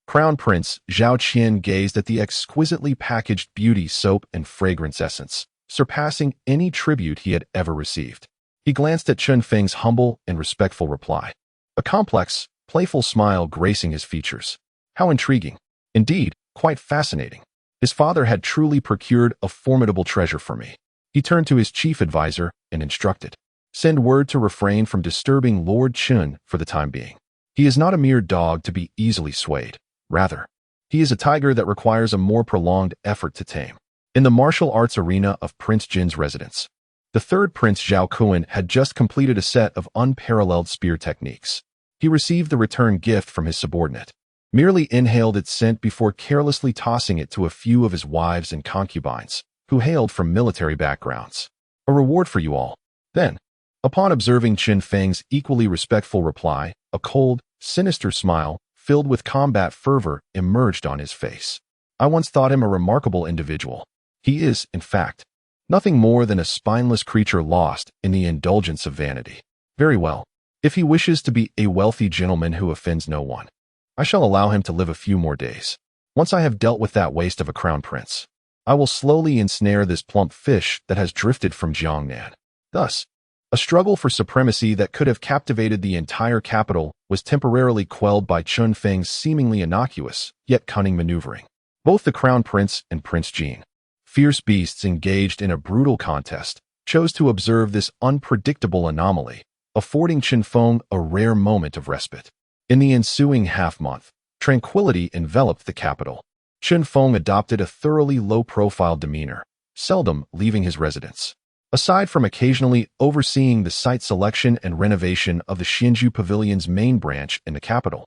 Crown Prince Zhao Qian gazed at the exquisitely packaged beauty soap and fragrance essence, surpassing any tribute he had ever received. He glanced at Chen Feng's humble and respectful reply, a complex, playful smile gracing his features. How intriguing. Indeed, quite fascinating. His father had truly procured a formidable treasure for me. He turned to his chief advisor and instructed, "Send word to refrain from disturbing Lord Chun for the time being. He is not a mere dog to be easily swayed. Rather, he is a tiger that requires a more prolonged effort to tame." In the martial arts arena of Prince Jin's residence, the third Prince Zhao Kuan had just completed a set of unparalleled spear techniques. He received the return gift from his subordinate, merely inhaled its scent before carelessly tossing it to a few of his wives and concubines, who hailed from military backgrounds. "A reward for you all." Then, upon observing Chen Feng's equally respectful reply, a cold, sinister smile, filled with combat fervor, emerged on his face. "I once thought him a remarkable individual. He is, in fact, nothing more than a spineless creature lost in the indulgence of vanity. Very well. If he wishes to be a wealthy gentleman who offends no one, I shall allow him to live a few more days. Once I have dealt with that waste of a crown prince, I will slowly ensnare this plump fish that has drifted from Jiangnan." Thus, a struggle for supremacy that could have captivated the entire capital was temporarily quelled by Chen Feng's seemingly innocuous, yet cunning maneuvering. Both the Crown Prince and Prince Jean, fierce beasts engaged in a brutal contest, chose to observe this unpredictable anomaly, affording Chen Feng a rare moment of respite. In the ensuing half-month, tranquility enveloped the capital. Chen Feng adopted a thoroughly low-profile demeanor, seldom leaving his residence. Aside from occasionally overseeing the site selection and renovation of the Xianzhu Pavilion's main branch in the capital,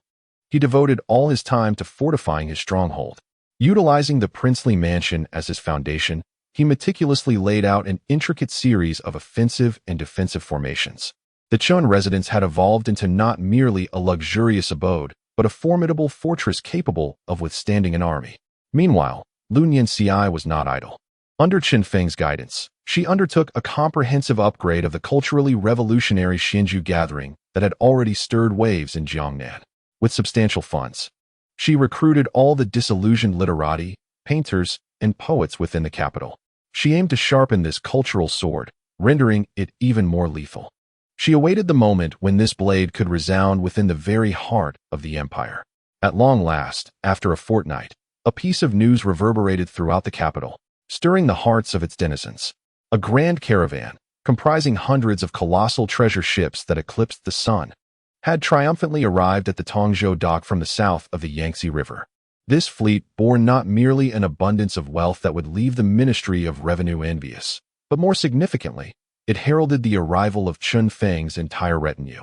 he devoted all his time to fortifying his stronghold. Utilizing the princely mansion as his foundation, he meticulously laid out an intricate series of offensive and defensive formations. The Chun residence had evolved into not merely a luxurious abode, but a formidable fortress capable of withstanding an army. Meanwhile, Lu Niancy was not idle. Under Qin Feng's guidance, she undertook a comprehensive upgrade of the culturally revolutionary Xinju gathering that had already stirred waves in Jiangnan. With substantial funds, she recruited all the disillusioned literati, painters, and poets within the capital. She aimed to sharpen this cultural sword, rendering it even more lethal. She awaited the moment when this blade could resound within the very heart of the empire. At long last, after a fortnight, a piece of news reverberated throughout the capital, stirring the hearts of its denizens. A grand caravan, comprising hundreds of colossal treasure ships that eclipsed the sun, had triumphantly arrived at the Tongzhou dock from the south of the Yangtze River. This fleet bore not merely an abundance of wealth that would leave the Ministry of Revenue envious, but more significantly, it heralded the arrival of Qin Feng's entire retinue.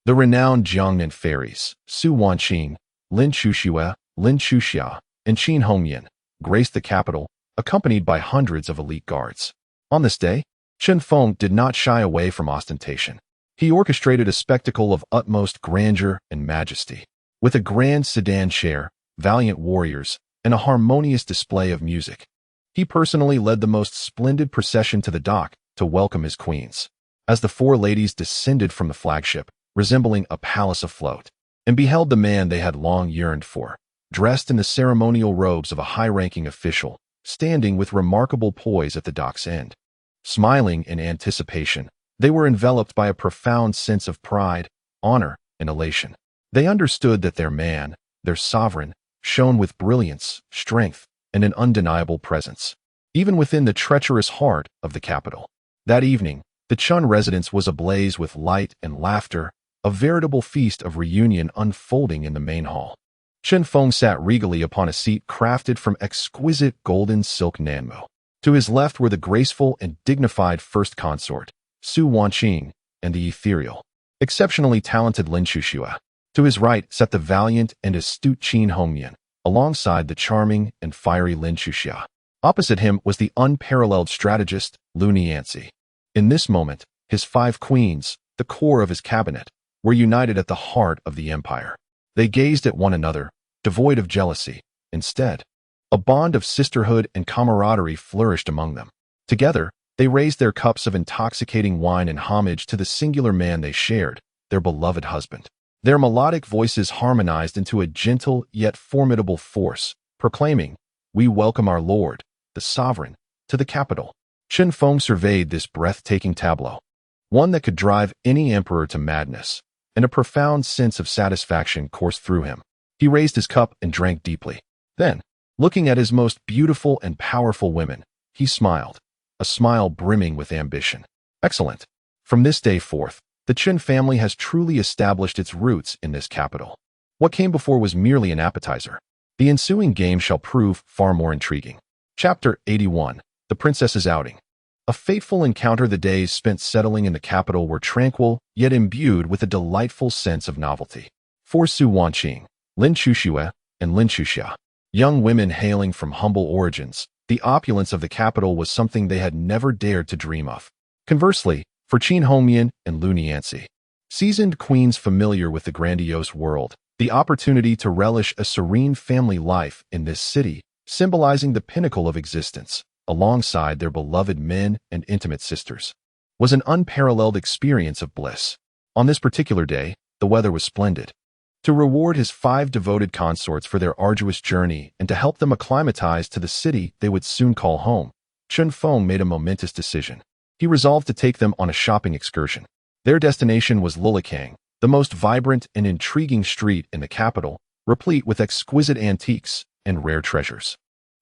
The renowned Jiangnan fairies, Su Wanqing, Lin Chuxue, Lin Chuxia, and Qin Hongyan, graced the capital, accompanied by hundreds of elite guards. On this day, Qin Feng did not shy away from ostentation. He orchestrated a spectacle of utmost grandeur and majesty. With a grand sedan chair, valiant warriors, and a harmonious display of music, he personally led the most splendid procession to the dock to welcome his queens. As the four ladies descended from the flagship, resembling a palace afloat, and beheld the man they had long yearned for, dressed in the ceremonial robes of a high-ranking official, standing with remarkable poise at the dock's end. Smiling in anticipation, they were enveloped by a profound sense of pride, honor, and elation. They understood that their man, their sovereign, shone with brilliance, strength, and an undeniable presence, even within the treacherous heart of the capital. That evening, the Chun residence was ablaze with light and laughter, a veritable feast of reunion unfolding in the main hall. Qin Feng sat regally upon a seat crafted from exquisite golden silk nanmu. To his left were the graceful and dignified first consort, Su Wanqing, and the ethereal, exceptionally talented Lin Chuxue. To his right sat the valiant and astute Qin Hongyan, alongside the charming and fiery Lin Chuxia. Opposite him was the unparalleled strategist, Lu Nianzi. In this moment, his 5 queens, the core of his cabinet, were united at the heart of the empire. They gazed at one another, devoid of jealousy. Instead, a bond of sisterhood and camaraderie flourished among them. Together, they raised their cups of intoxicating wine in homage to the singular man they shared, their beloved husband. Their melodic voices harmonized into a gentle yet formidable force, proclaiming, "We welcome our lord, the sovereign, to the capital." Qin Feng surveyed this breathtaking tableau, one that could drive any emperor to madness, and a profound sense of satisfaction coursed through him. He raised his cup and drank deeply. Then, looking at his most beautiful and powerful women, he smiled, a smile brimming with ambition. "Excellent. From this day forth, the Qin family has truly established its roots in this capital. What came before was merely an appetizer. The ensuing game shall prove far more intriguing." Chapter 81. The Princess's Outing. A fateful encounter. The days spent settling in the capital were tranquil, yet imbued with a delightful sense of novelty. For Su Wanqing, Lin Chuxue, and Lin Chuxia, young women hailing from humble origins, the opulence of the capital was something they had never dared to dream of. Conversely, for Qin Hongyan and Lu Nianzi, seasoned queens familiar with the grandiose world, the opportunity to relish a serene family life in this city, symbolizing the pinnacle of existence, alongside their beloved men and intimate sisters, was an unparalleled experience of bliss. On this particular day, the weather was splendid. To reward his 5 devoted consorts for their arduous journey and to help them acclimatize to the city they would soon call home, Qin Feng made a momentous decision. He resolved to take them on a shopping excursion. Their destination was Lulikang, the most vibrant and intriguing street in the capital, replete with exquisite antiques and rare treasures.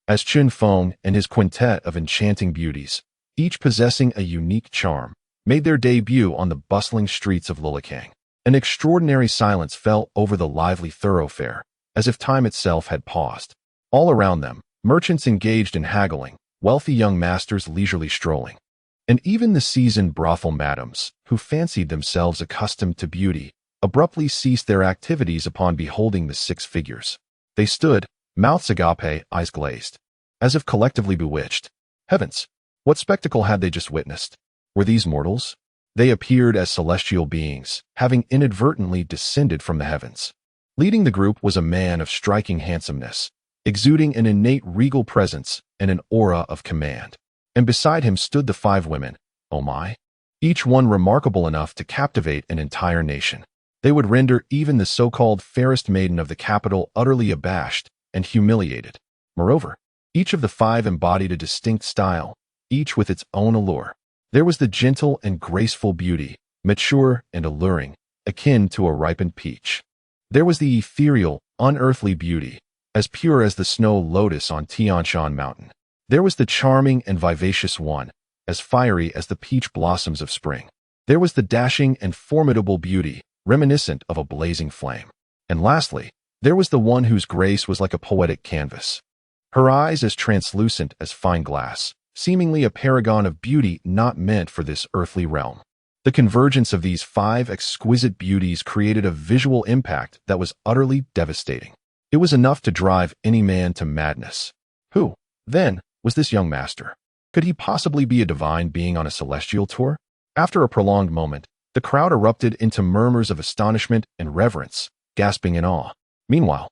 As Qin Feng and his quintet of enchanting beauties, each possessing a unique charm, made their debut on the bustling streets of Lulikang, an extraordinary silence fell over the lively thoroughfare, as if time itself had paused. All around them, merchants engaged in haggling, wealthy young masters leisurely strolling, and even the seasoned brothel madams, who fancied themselves accustomed to beauty, abruptly ceased their activities upon beholding the 6 figures. They stood, mouths agape, eyes glazed, as if collectively bewitched. Heavens! What spectacle had they just witnessed? Were these mortals? They appeared as celestial beings, having inadvertently descended from the heavens. Leading the group was a man of striking handsomeness, exuding an innate regal presence and an aura of command. and beside him stood the 5 women, oh my, each one remarkable enough to captivate an entire nation. They would render even the so-called fairest maiden of the capital utterly abashed and humiliated. Moreover, each of the 5 embodied a distinct style, each with its own allure. There was the gentle and graceful beauty, mature and alluring, akin to a ripened peach. There was the ethereal, unearthly beauty, as pure as the snow lotus on Tian Shan Mountain. There was the charming and vivacious one, as fiery as the peach blossoms of spring. There was the dashing and formidable beauty, reminiscent of a blazing flame. And lastly, there was the one whose grace was like a poetic canvas. Her eyes as translucent as fine glass, seemingly a paragon of beauty not meant for this earthly realm. The convergence of these 5 exquisite beauties created a visual impact that was utterly devastating. It was enough to drive any man to madness. Who, then, was this young master? Could he possibly be a divine being on a celestial tour? After a prolonged moment, the crowd erupted into murmurs of astonishment and reverence, gasping in awe. Meanwhile,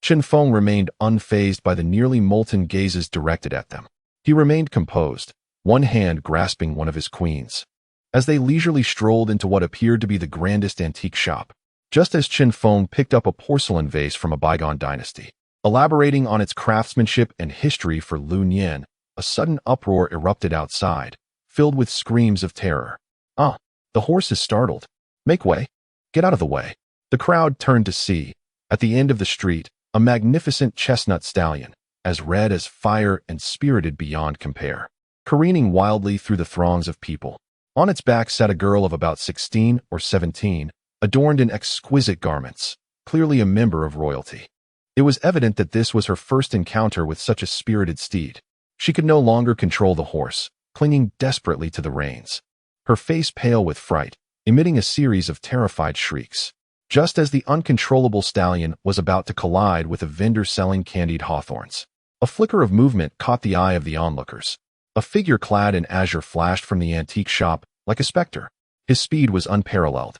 Chen Feng remained unfazed by the nearly molten gazes directed at them. He remained composed, one hand grasping one of his queens. As they leisurely strolled into what appeared to be the grandest antique shop, just as Chen Feng picked up a porcelain vase from a bygone dynasty, elaborating on its craftsmanship and history for Lu Nian, a sudden uproar erupted outside, filled with screams of terror. "Ah, the horse is startled. Make way. Get out of the way." The crowd turned to see, at the end of the street, a magnificent chestnut stallion, as red as fire and spirited beyond compare, careening wildly through the throngs of people. On its back sat a girl of about 16 or 17, adorned in exquisite garments, clearly a member of royalty. It was evident that this was her first encounter with such a spirited steed. She could no longer control the horse, clinging desperately to the reins, her face pale with fright, emitting a series of terrified shrieks. Just as the uncontrollable stallion was about to collide with a vendor selling candied hawthorns, a flicker of movement caught the eye of the onlookers. A figure clad in azure flashed from the antique shop like a specter. His speed was unparalleled,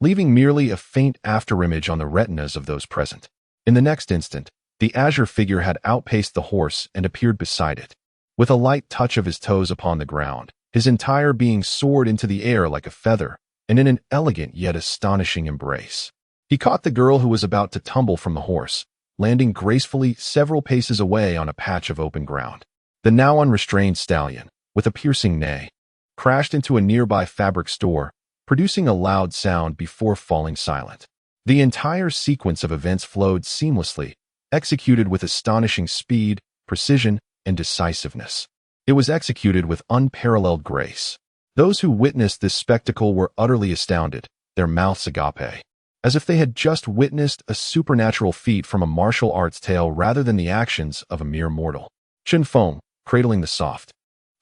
leaving merely a faint afterimage on the retinas of those present. In the next instant, the azure figure had outpaced the horse and appeared beside it. With a light touch of his toes upon the ground, his entire being soared into the air like a feather, and in an elegant yet astonishing embrace. He caught the girl who was about to tumble from the horse, landing gracefully several paces away on a patch of open ground. The now unrestrained stallion, with a piercing neigh, crashed into a nearby fabric store, producing a loud sound before falling silent. The entire sequence of events flowed seamlessly, executed with astonishing speed, precision, and decisiveness. It was executed with unparalleled grace. Those who witnessed this spectacle were utterly astounded, their mouths agape, as if they had just witnessed a supernatural feat from a martial arts tale rather than the actions of a mere mortal. Chen Feng, cradling the soft,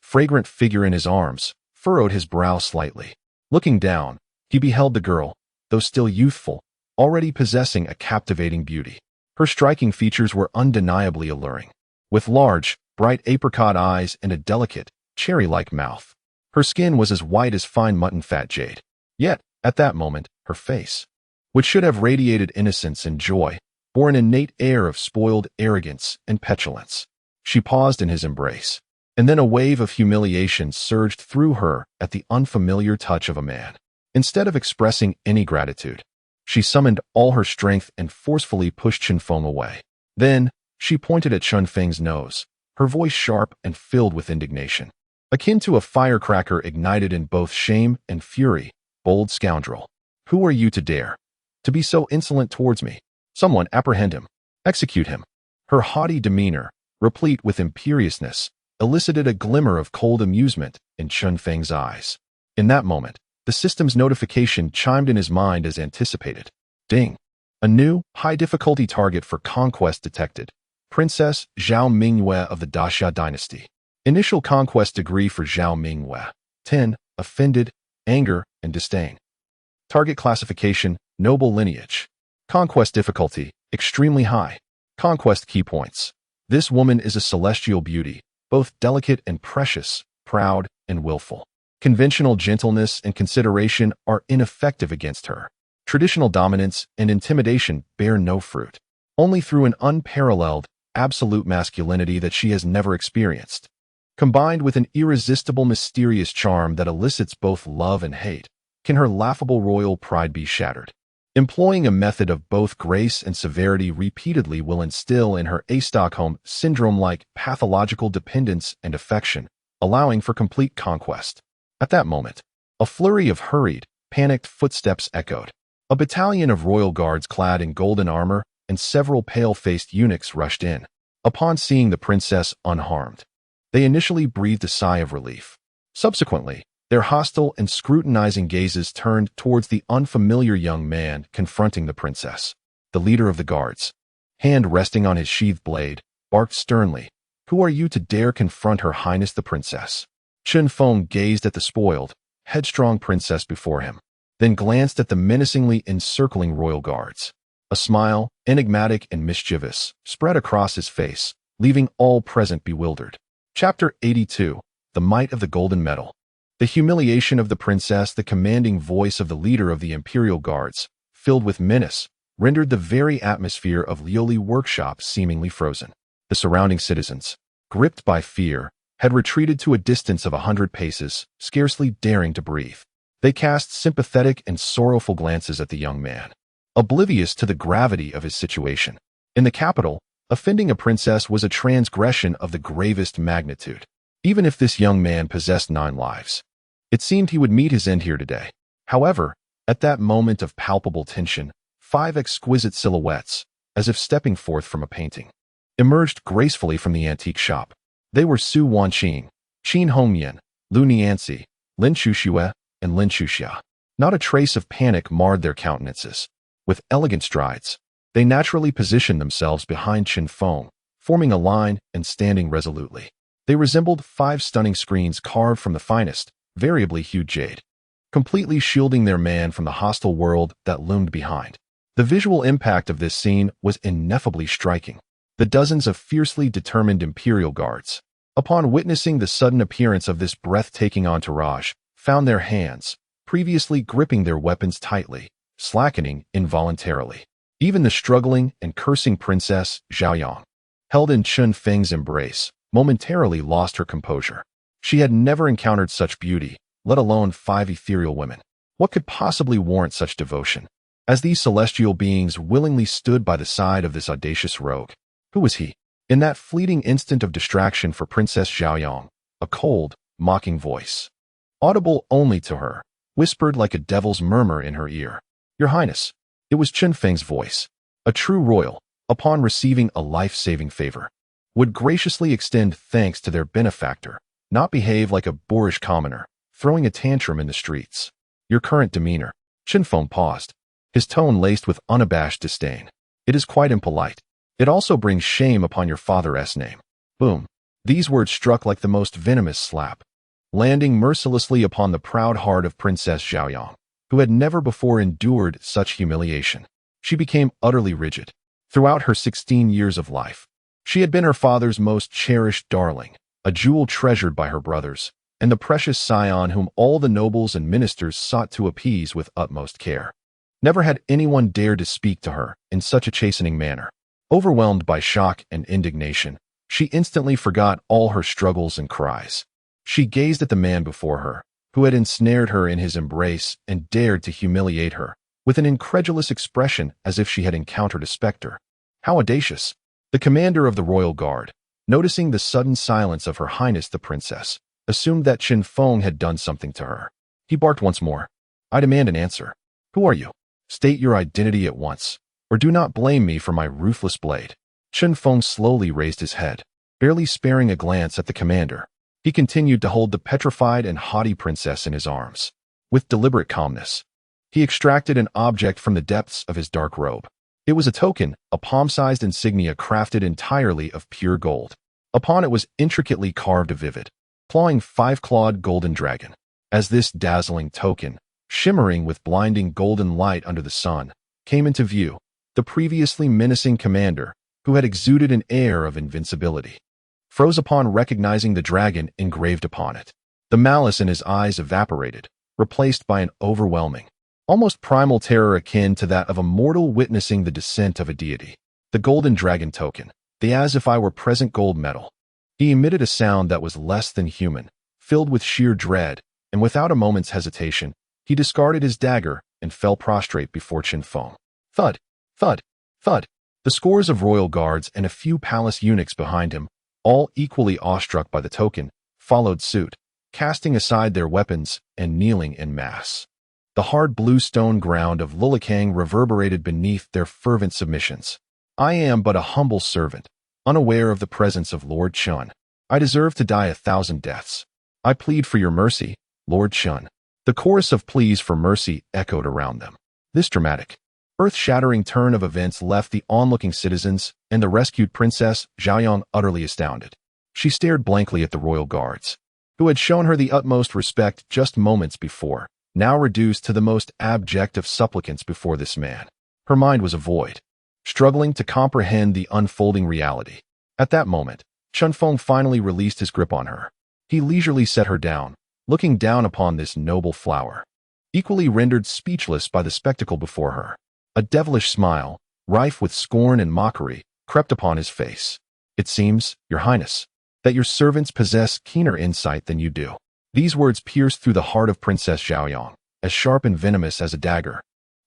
fragrant figure in his arms, furrowed his brow slightly. Looking down, he beheld the girl, though still youthful, already possessing a captivating beauty. Her striking features were undeniably alluring, with large, bright apricot eyes and a delicate, cherry-like mouth. Her skin was as white as fine mutton fat jade. Yet, at that moment, her face, which should have radiated innocence and joy, bore an innate air of spoiled arrogance and petulance. She paused in his embrace, and then a wave of humiliation surged through her at the unfamiliar touch of a man. Instead of expressing any gratitude, she summoned all her strength and forcefully pushed Chen Feng away. Then, she pointed at Chen Feng's nose, her voice sharp and filled with indignation, akin to a firecracker ignited in both shame and fury. "Bold scoundrel! Who are you to dare to be so insolent towards me? Someone apprehend him. Execute him." Her haughty demeanor, replete with imperiousness, elicited a glimmer of cold amusement in Chen Feng's eyes. In that moment, the system's notification chimed in his mind as anticipated. Ding! A new, high-difficulty target for conquest detected. Princess Zhao Mingyue of the Daxia dynasty. Initial conquest degree for Zhao Mingyue. 10. Offended, anger, and disdain. Target classification, noble lineage. Conquest difficulty, extremely high. Conquest key points. This woman is a celestial beauty, both delicate and precious, proud and willful. Conventional gentleness and consideration are ineffective against her. Traditional dominance and intimidation bear no fruit. Only through an unparalleled, absolute masculinity that she has never experienced. Combined with an irresistible mysterious charm that elicits both love and hate, can her laughable royal pride be shattered? Employing a method of both grace and severity repeatedly will instill in her a Stockholm Syndrome-like pathological dependence and affection, allowing for complete conquest. At that moment, a flurry of hurried, panicked footsteps echoed. A battalion of royal guards clad in golden armor and several pale-faced eunuchs rushed in. Upon seeing the princess unharmed, they initially breathed a sigh of relief. Subsequently, their hostile and scrutinizing gazes turned towards the unfamiliar young man confronting the princess. The leader of the guards, hand resting on his sheathed blade, barked sternly, "Who are you to dare confront Her Highness the Princess?" Chen Feng gazed at the spoiled, headstrong princess before him, then glanced at the menacingly encircling royal guards. A smile, enigmatic and mischievous, spread across his face, leaving all present bewildered. Chapter 82. The Might of the Golden Medal. The humiliation of the princess, the commanding voice of the leader of the Imperial Guards, filled with menace, rendered the very atmosphere of Lioli workshop seemingly frozen. The surrounding citizens, gripped by fear, had retreated to a distance of 100 paces, scarcely daring to breathe. They cast sympathetic and sorrowful glances at the young man, oblivious to the gravity of his situation. In the capital, offending a princess was a transgression of the gravest magnitude, even if this young man possessed 9 lives. It seemed he would meet his end here today. However, at that moment of palpable tension, 5 exquisite silhouettes, as if stepping forth from a painting, emerged gracefully from the antique shop. They were Su Wanqing, Qin Hongyan, Lu Nianxi, Lin Chuxue, and Lin Chuxia. Not a trace of panic marred their countenances. With elegant strides, they naturally positioned themselves behind Chen Feng, forming a line and standing resolutely. They resembled 5 stunning screens carved from the finest, variably hued jade, completely shielding their man from the hostile world that loomed behind. The visual impact of this scene was ineffably striking. The dozens of fiercely determined Imperial Guards, upon witnessing the sudden appearance of this breathtaking entourage, found their hands, previously gripping their weapons tightly, slackening involuntarily. Even the struggling and cursing Princess Xiaoyang, held in Chen Feng's embrace, momentarily lost her composure. She had never encountered such beauty, let alone 5 ethereal women. What could possibly warrant such devotion? As these celestial beings willingly stood by the side of this audacious rogue, who was he? In that fleeting instant of distraction for Princess Xiaoyang, a cold, mocking voice, audible only to her, whispered like a devil's murmur in her ear. "Your Highness." It was Chen Feng's voice. A true royal, upon receiving a life-saving favor, would graciously extend thanks to their benefactor, not behave like a boorish commoner, throwing a tantrum in the streets. "Your current demeanor." Chen Feng paused, his tone laced with unabashed disdain. "It is quite impolite. It also brings shame upon your father's name." Boom. These words struck like the most venomous slap, landing mercilessly upon the proud heart of Princess Xiaoyang, who had never before endured such humiliation. She became utterly rigid. Throughout her 16 years of life, she had been her father's most cherished darling, a jewel treasured by her brothers, and the precious scion whom all the nobles and ministers sought to appease with utmost care. Never had anyone dared to speak to her in such a chastening manner. Overwhelmed by shock and indignation, she instantly forgot all her struggles and cries. She gazed at the man before her, who had ensnared her in his embrace and dared to humiliate her, with an incredulous expression as if she had encountered a specter. How audacious! The commander of the royal guard, noticing the sudden silence of Her Highness the Princess, assumed that Chen Feng had done something to her. He barked once more. "I demand an answer. Who are you? State your identity at once, or do not blame me for my ruthless blade." Chen Feng slowly raised his head, barely sparing a glance at the commander. He continued to hold the petrified and haughty princess in his arms. With deliberate calmness, he extracted an object from the depths of his dark robe. It was a token, a palm-sized insignia crafted entirely of pure gold. Upon it was intricately carved a vivid, clawing 5-clawed golden dragon. As this dazzling token, shimmering with blinding golden light under the sun, came into view, the previously menacing commander, who had exuded an air of invincibility, froze upon recognizing the dragon engraved upon it. The malice in his eyes evaporated, replaced by an overwhelming, almost primal terror akin to that of a mortal witnessing the descent of a deity. The golden dragon token, the as if I were present gold medal, He emitted a sound that was less than human, filled with sheer dread, and without a moment's hesitation, he discarded his dagger and fell prostrate before Chen Feng. Thud, thud, thud. The scores of royal guards and a few palace eunuchs behind him, all equally awestruck by the token, followed suit, casting aside their weapons and kneeling in mass. The hard blue stone ground of Lulikang reverberated beneath their fervent submissions. I am but a humble servant, unaware of the presence of Lord Chun. I deserve to die 1,000 deaths. I plead for your mercy, Lord Chun. The chorus of pleas for mercy echoed around them. This dramatic, earth-shattering turn of events left the onlooking citizens and the rescued princess Zhaoyang utterly astounded. She stared blankly at the royal guards, who had shown her the utmost respect just moments before, now reduced to the most abject of supplicants before this man. Her mind was a void, struggling to comprehend the unfolding reality. At that moment, Chen Feng finally released his grip on her. He leisurely set her down, looking down upon this noble flower, equally rendered speechless by the spectacle before her. A devilish smile, rife with scorn and mockery, crept upon his face. It seems, Your Highness, that your servants possess keener insight than you do. These words pierced through the heart of Princess Zhaoyang, as sharp and venomous as a dagger,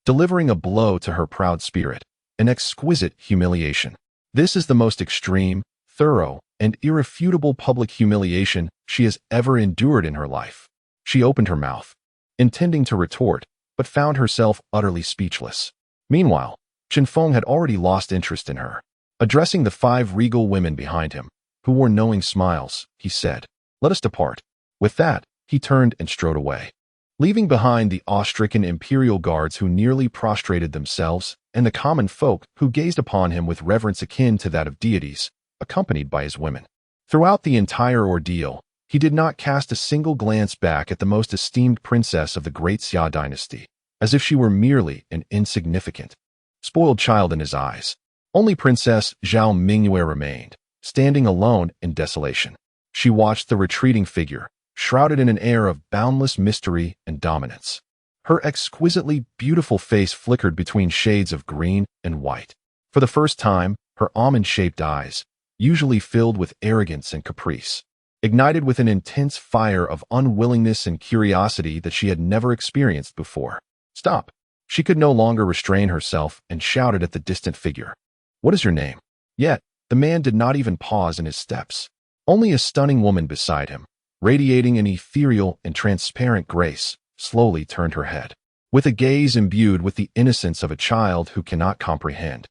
delivering a blow to her proud spirit, an exquisite humiliation. This is the most extreme, thorough, and irrefutable public humiliation she has ever endured in her life. She opened her mouth, intending to retort, but found herself utterly speechless. Meanwhile, Chen Feng had already lost interest in her. Addressing the 5 regal women behind him, who wore knowing smiles, he said, "Let us depart." With that, he turned and strode away, leaving behind the awe-stricken imperial guards who nearly prostrated themselves and the common folk who gazed upon him with reverence akin to that of deities, accompanied by his women. Throughout the entire ordeal, he did not cast a single glance back at the most esteemed princess of the great Xia dynasty, as if she were merely an insignificant, spoiled child in his eyes. Only Princess Zhao Mingyue remained, standing alone in desolation. She watched the retreating figure, shrouded in an air of boundless mystery and dominance. Her exquisitely beautiful face flickered between shades of green and white. For the first time, her almond-shaped eyes, usually filled with arrogance and caprice, ignited with an intense fire of unwillingness and curiosity that she had never experienced before. Stop! She could no longer restrain herself and shouted at the distant figure. What is your name? Yet, the man did not even pause in his steps. Only a stunning woman beside him, radiating an ethereal and transparent grace, slowly turned her head, with a gaze imbued with the innocence of a child who cannot comprehend.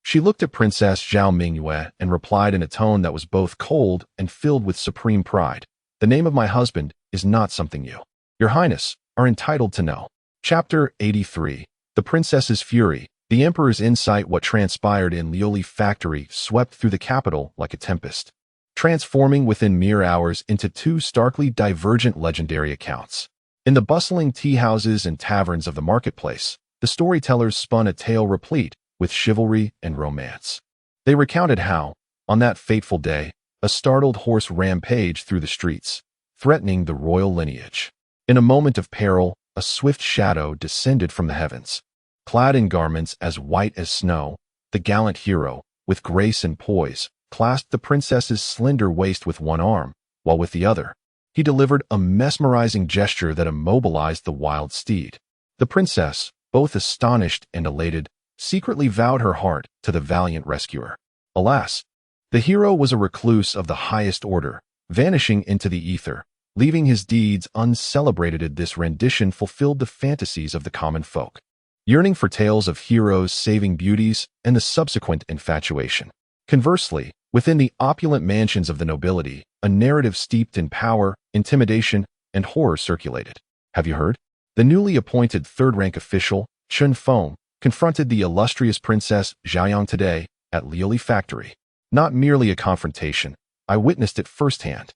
She looked at Princess Zhao Mingyue and replied in a tone that was both cold and filled with supreme pride. The name of my husband is not something you, Your Highness, are entitled to know. Chapter 83. The Princess's Fury. The Emperor's insight. What transpired in Lioli Factory swept through the capital like a tempest, transforming within mere hours into 2 starkly divergent legendary accounts. In the bustling tea houses and taverns of the marketplace, the storytellers spun a tale replete with chivalry and romance. They recounted how, on that fateful day, a startled horse rampaged through the streets, threatening the royal lineage. In a moment of peril, a swift shadow descended from the heavens. Clad in garments as white as snow, the gallant hero, with grace and poise, clasped the princess's slender waist with one arm, while with the other, he delivered a mesmerizing gesture that immobilized the wild steed. The princess, both astonished and elated, secretly vowed her heart to the valiant rescuer. Alas, the hero was a recluse of the highest order, vanishing into the ether, leaving his deeds uncelebrated. This rendition fulfilled the fantasies of the common folk, yearning for tales of heroes saving beauties and the subsequent infatuation. Conversely, within the opulent mansions of the nobility, a narrative steeped in power, intimidation, and horror circulated. Have you heard? The newly appointed third-rank official, Chen Feng, confronted the illustrious Princess Zhaoyang today at Lioli Factory. Not merely a confrontation, I witnessed it firsthand.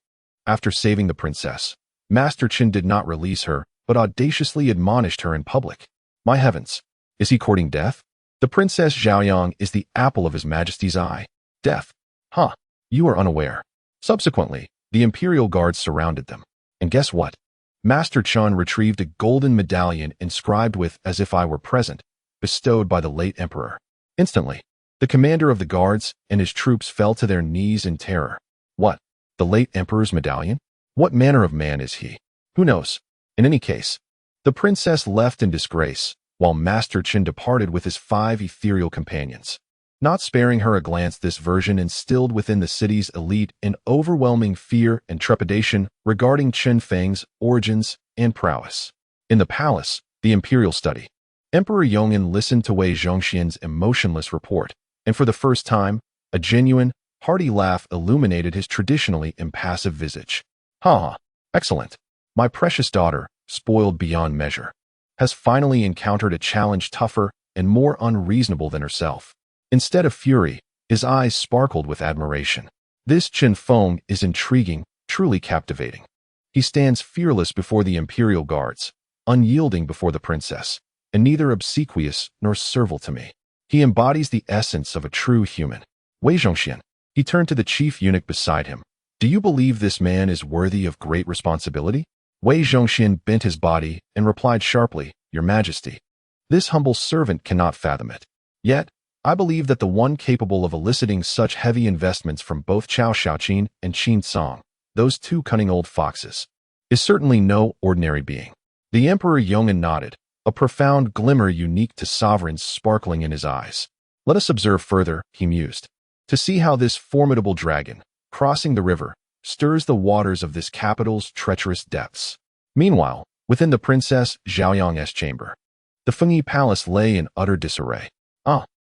After saving the princess, Master Chen did not release her, but audaciously admonished her in public. My heavens, is he courting death? The Princess Zhaoyang is the apple of His Majesty's eye. Death? Huh, you are unaware. Subsequently, the Imperial Guards surrounded them. And guess what? Master Chen retrieved a golden medallion inscribed with "As if I were present," bestowed by the late emperor. Instantly, the commander of the guards and his troops fell to their knees in terror. What? The late emperor's medallion? What manner of man is he? Who knows? In any case, the princess left in disgrace, while Master Qin departed with his 5 ethereal companions. Not sparing her a glance, this version instilled within the city's elite an overwhelming fear and trepidation regarding Qin Feng's origins and prowess. In the palace, the imperial study, Emperor Yong'an listened to Wei Zhongxian's emotionless report, and for the first time, a genuine, hearty laugh illuminated his traditionally impassive visage. Ha ha, excellent. My precious daughter, spoiled beyond measure, has finally encountered a challenge tougher and more unreasonable than herself. Instead of fury, his eyes sparkled with admiration. This Qin Feng is intriguing, truly captivating. He stands fearless before the imperial guards, unyielding before the princess, and neither obsequious nor servile to me. He embodies the essence of a true human. Wei Zhongxian. He turned to the chief eunuch beside him. Do you believe this man is worthy of great responsibility? Wei Zhongxian bent his body and replied sharply, Your Majesty, this humble servant cannot fathom it. Yet, I believe that the one capable of eliciting such heavy investments from both Chao Shaoqin and Qin Song, those 2 cunning old foxes, is certainly no ordinary being. The Emperor Yong'an nodded, a profound glimmer unique to sovereigns sparkling in his eyes. Let us observe further, he mused, to see how this formidable dragon, crossing the river, stirs the waters of this capital's treacherous depths. Meanwhile, within the Princess Zhaoyang's chamber, the Fengyi Palace lay in utter disarray.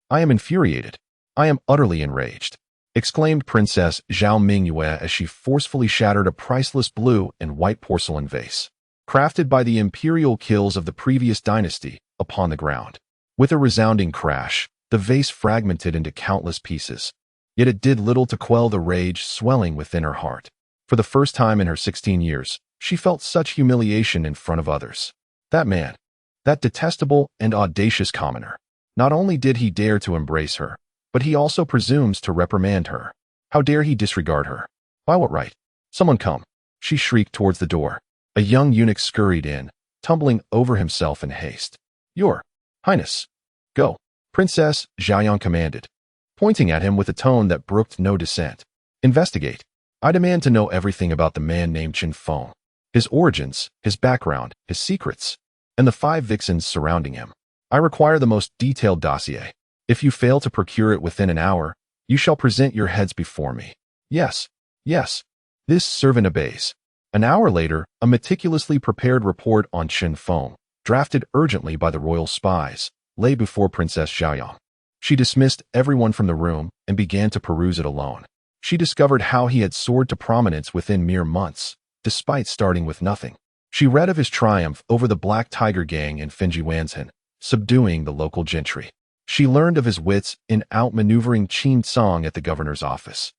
I am infuriated. I am utterly enraged, exclaimed Princess Zhao Mingyue as she forcefully shattered a priceless blue and white porcelain vase, crafted by the imperial kills of the previous dynasty, upon the ground. With a resounding crash, the vase fragmented into countless pieces, yet it did little to quell the rage swelling within her heart. For the first time in her 16 years, she felt such humiliation in front of others. That man, that detestable and audacious commoner, not only did he dare to embrace her, but he also presumes to reprimand her. How dare he disregard her? By what right? Someone come. She shrieked towards the door. A young eunuch scurried in, tumbling over himself in haste. Your Highness, go, Princess Zhaoyang commanded, pointing at him with a tone that brooked no dissent. Investigate. I demand to know everything about the man named Qin Feng, his origins, his background, his secrets, and the 5 vixens surrounding him. I require the most detailed dossier. If you fail to procure it within an hour, you shall present your heads before me. Yes, yes. This servant obeys. An hour later, a meticulously prepared report on Qin Feng, drafted urgently by the royal spies, lay before Princess Zhaoyang. She dismissed everyone from the room and began to peruse it alone. She discovered how he had soared to prominence within mere months, despite starting with nothing. She read of his triumph over the Black Tiger Gang in Fenjiwanzhen, subduing the local gentry. She learned of his wits in outmaneuvering Qin Song at the governor's office,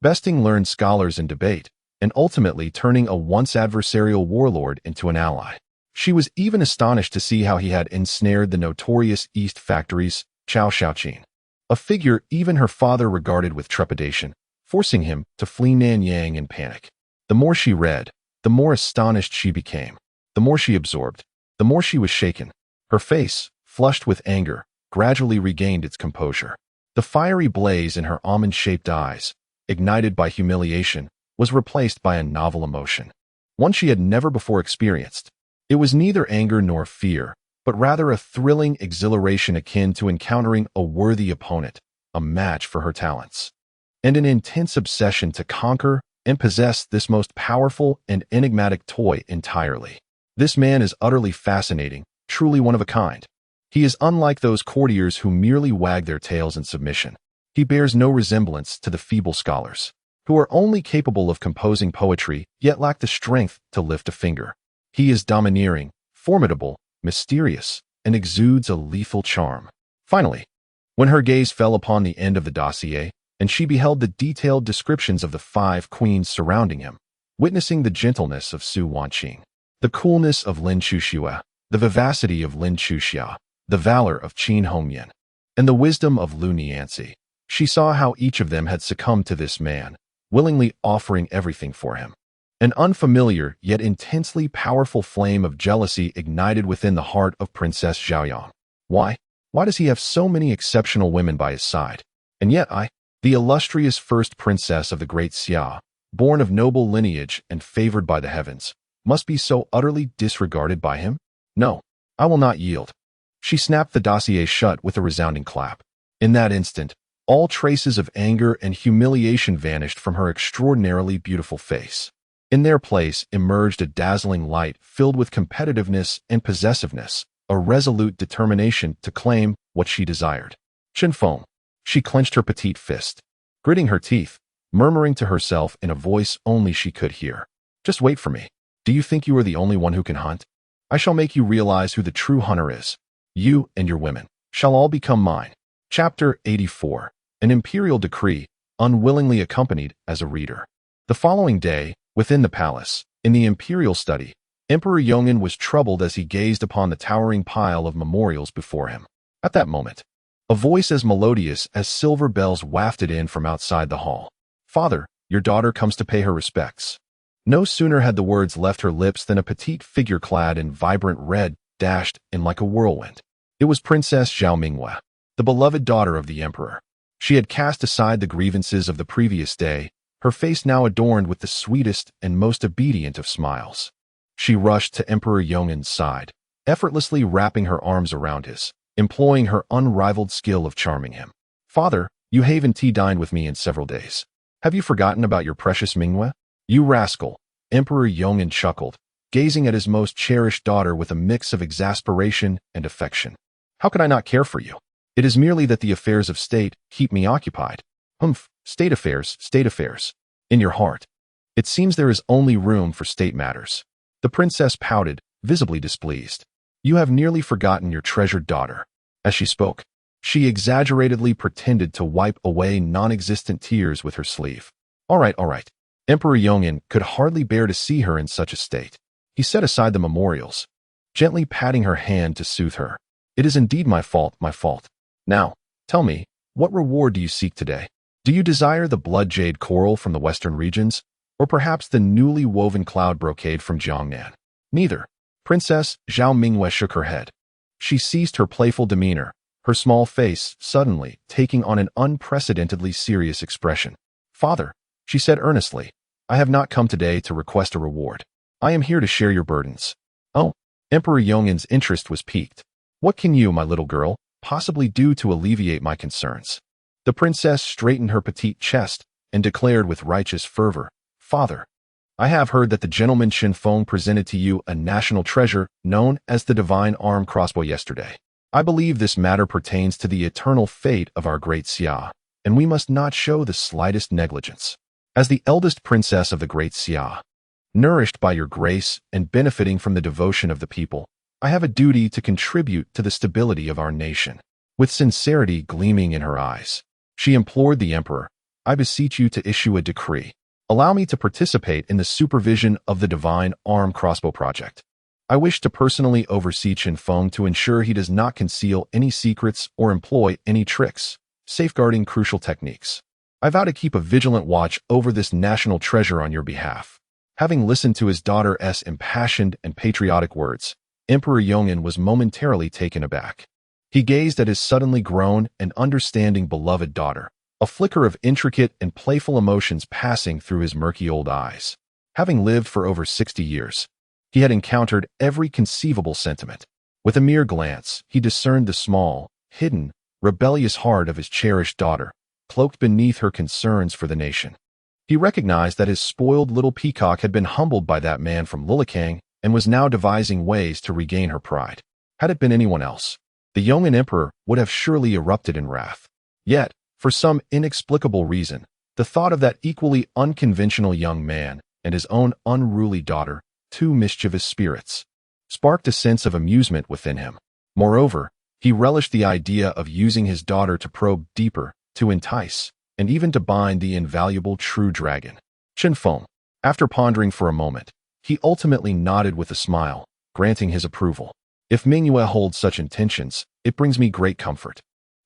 besting learned scholars in debate, and ultimately turning a once adversarial warlord into an ally. She was even astonished to see how he had ensnared the notorious East Factory's Chao Shaoqin, a figure even her father regarded with trepidation, forcing him to flee Nanyang in panic. The more she read, the more astonished she became. The more she absorbed, the more she was shaken. Her face, flushed with anger, gradually regained its composure. The fiery blaze in her almond-shaped eyes, ignited by humiliation, was replaced by a novel emotion, one she had never before experienced. It was neither anger nor fear, but rather a thrilling exhilaration akin to encountering a worthy opponent, a match for her talents, and an intense obsession to conquer and possess this most powerful and enigmatic toy entirely. This man is utterly fascinating, truly one of a kind. He is unlike those courtiers who merely wag their tails in submission. He bears no resemblance to the feeble scholars, who are only capable of composing poetry yet lack the strength to lift a finger. He is domineering, formidable, mysterious, and exudes a lethal charm. Finally, when her gaze fell upon the end of the dossier, and she beheld the detailed descriptions of the 5 queens surrounding him, witnessing the gentleness of Su Wanqing, the coolness of Lin Chuxue, the vivacity of Lin Chuxia, the valor of Qin Hongyan, and the wisdom of Lu Nianzi, she saw how each of them had succumbed to this man, willingly offering everything for him. An unfamiliar yet intensely powerful flame of jealousy ignited within the heart of Princess Zhaoyang. Why? Why does he have so many exceptional women by his side? And yet the illustrious first princess of the great Xia, born of noble lineage and favored by the heavens, must be so utterly disregarded by him? No, I will not yield. She snapped the dossier shut with a resounding clap. In that instant, all traces of anger and humiliation vanished from her extraordinarily beautiful face. In their place emerged a dazzling light filled with competitiveness and possessiveness, a resolute determination to claim what she desired. Chinfeng. She clenched her petite fist, gritting her teeth, murmuring to herself in a voice only she could hear. Just wait for me. Do you think you are the only one who can hunt? I shall make you realize who the true hunter is. You and your women shall all become mine. Chapter 84. An imperial decree, unwillingly accompanied as a reader. The following day, within the palace, in the imperial study, Emperor Yongin was troubled as he gazed upon the towering pile of memorials before him. At that moment, a voice as melodious as silver bells wafted in from outside the hall. Father, your daughter comes to pay her respects. No sooner had the words left her lips than a petite figure clad in vibrant red dashed in like a whirlwind. It was Princess Zhao Minghua, the beloved daughter of the emperor. She had cast aside the grievances of the previous day, her face now adorned with the sweetest and most obedient of smiles. She rushed to Emperor Yongin's side, effortlessly wrapping her arms around his, employing her unrivaled skill of charming him. Father, you haven't dined with me in several days. Have you forgotten about your precious Minghua? You rascal, Emperor Yongin chuckled, gazing at his most cherished daughter with a mix of exasperation and affection. How could I not care for you? It is merely that the affairs of state keep me occupied. State affairs. In your heart. It seems there is only room for state matters. The princess pouted, visibly displeased. You have nearly forgotten your treasured daughter. As she spoke, she exaggeratedly pretended to wipe away non-existent tears with her sleeve. All right. Emperor Yongin could hardly bear to see her in such a state. He set aside the memorials, gently patting her hand to soothe her. It is indeed my fault. Now, tell me, what reward do you seek today? Do you desire the blood jade coral from the western regions, or perhaps the newly woven cloud brocade from Jiangnan? Neither. Princess Zhao Minghua shook her head. She ceased her playful demeanor, her small face suddenly taking on an unprecedentedly serious expression. Father, she said earnestly, I have not come today to request a reward. I am here to share your burdens. Oh, Emperor Yongin's interest was piqued. What can you, my little girl, possibly do to alleviate my concerns? The princess straightened her petite chest and declared with righteous fervor, Father, I have heard that the gentleman Chinfeng presented to you a national treasure known as the divine arm crossbow yesterday. I believe this matter pertains to the eternal fate of our great Xia, and we must not show the slightest negligence. As the eldest princess of the great Xia, nourished by your grace and benefiting from the devotion of the people, I have a duty to contribute to the stability of our nation. With sincerity gleaming in her eyes, she implored the emperor, I beseech you to issue a decree. Allow me to participate in the supervision of the divine arm crossbow project. I wish to personally oversee Chinfeng to ensure he does not conceal any secrets or employ any tricks, safeguarding crucial techniques. I vow to keep a vigilant watch over this national treasure on your behalf. Having listened to his daughter's impassioned and patriotic words, Emperor Yongin was momentarily taken aback. He gazed at his suddenly grown and understanding beloved daughter, a flicker of intricate and playful emotions passing through his murky old eyes. Having lived for over 60 years, he had encountered every conceivable sentiment. With a mere glance, he discerned the small, hidden, rebellious heart of his cherished daughter, cloaked beneath her concerns for the nation. He recognized that his spoiled little peacock had been humbled by that man from Lilikang and was now devising ways to regain her pride. Had it been anyone else, the Yongin emperor would have surely erupted in wrath. Yet, for some inexplicable reason, the thought of that equally unconventional young man and his own unruly daughter, two mischievous spirits, sparked a sense of amusement within him. Moreover, he relished the idea of using his daughter to probe deeper, to entice, and even to bind the invaluable true dragon. Chinfeng, after pondering for a moment, he ultimately nodded with a smile, granting his approval. If Minghua holds such intentions, it brings me great comfort.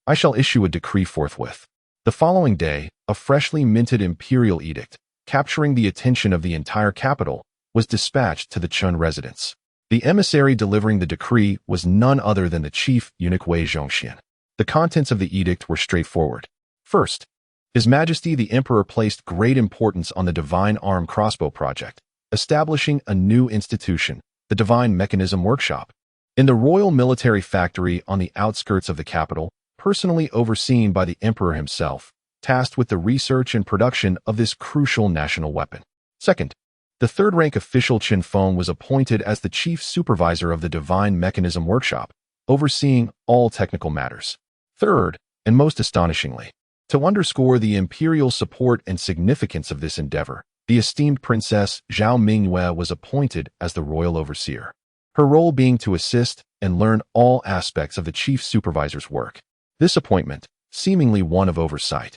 I shall issue a decree forthwith. The following day, a freshly minted imperial edict, capturing the attention of the entire capital, was dispatched to the Chun residence. The emissary delivering the decree was none other than the chief eunuch Wei Zhongxian. The contents of the edict were straightforward. First, His Majesty the Emperor placed great importance on the Divine Arm Crossbow Project, establishing a new institution, the Divine Mechanism Workshop, in the Royal Military Factory on the outskirts of the capital, personally overseen by the Emperor himself, tasked with the research and production of this crucial national weapon. Second, the third-rank official Chen Feng was appointed as the chief supervisor of the Divine Mechanism Workshop, overseeing all technical matters. Third, and most astonishingly, to underscore the imperial support and significance of this endeavor, the esteemed Princess Zhao Mingyue was appointed as the royal overseer, her role being to assist and learn all aspects of the chief supervisor's work. This appointment, seemingly one of oversight,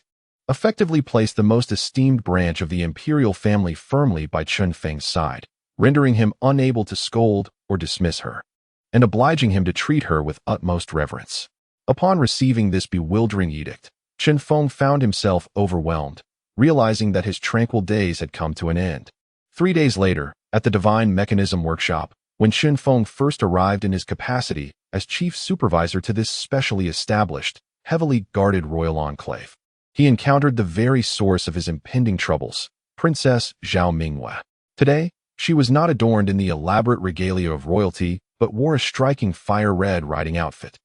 effectively placed the most esteemed branch of the imperial family firmly by Chen Feng's side, rendering him unable to scold or dismiss her, and obliging him to treat her with utmost reverence. Upon receiving this bewildering edict, Chen Feng found himself overwhelmed, realizing that his tranquil days had come to an end. 3 days later, at the Divine Mechanism Workshop, when Chen Feng first arrived in his capacity as chief supervisor to this specially established, heavily guarded royal enclave, he encountered the very source of his impending troubles, Princess Zhao Mingyue. Today, she was not adorned in the elaborate regalia of royalty, but wore a striking fire-red riding outfit,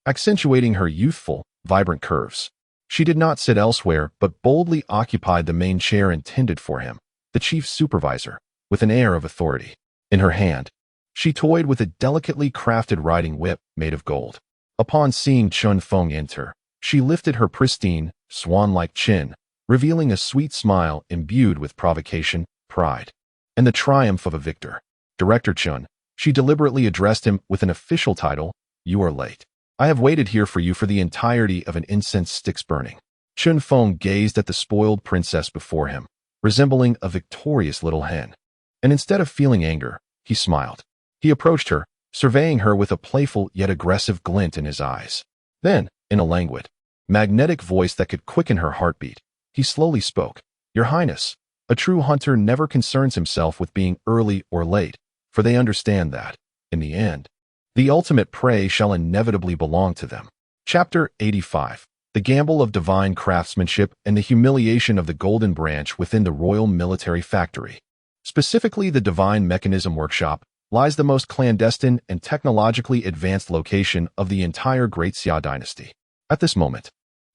accentuating her youthful, vibrant curves. She did not sit elsewhere, but boldly occupied the main chair intended for him, the chief supervisor, with an air of authority. In her hand, she toyed with a delicately crafted riding whip made of gold. Upon seeing Chen Feng enter, she lifted her pristine, swan-like chin, revealing a sweet smile imbued with provocation, pride, and the triumph of a victor. Director Chen, she deliberately addressed him with an official title, "You are late. I have waited here for you for the entirety of an incense stick's burning." Chen Feng gazed at the spoiled princess before him, resembling a victorious little hen, and instead of feeling anger, he smiled. He approached her, surveying her with a playful yet aggressive glint in his eyes. Then, in a languid, magnetic voice that could quicken her heartbeat, he slowly spoke. "Your Highness, a true hunter never concerns himself with being early or late, for they understand that, in the end, the ultimate prey shall inevitably belong to them." Chapter 85. The Gamble of Divine Craftsmanship and the Humiliation of the Golden Branch within the Royal Military Factory. Specifically, the Divine Mechanism Workshop lies the most clandestine and technologically advanced location of the entire Great Xia dynasty. At this moment,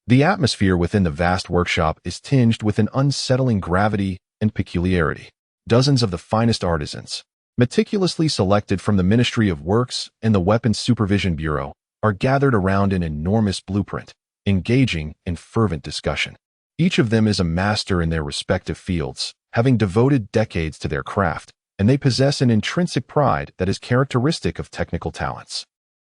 the atmosphere within the vast workshop is tinged with an unsettling gravity and peculiarity. Dozens of the finest artisans, meticulously selected from the Ministry of Works and the Weapons Supervision Bureau, are gathered around an enormous blueprint, engaging in fervent discussion. Each of them is a master in their respective fields, having devoted decades to their craft, and they possess an intrinsic pride that is characteristic of technical talents.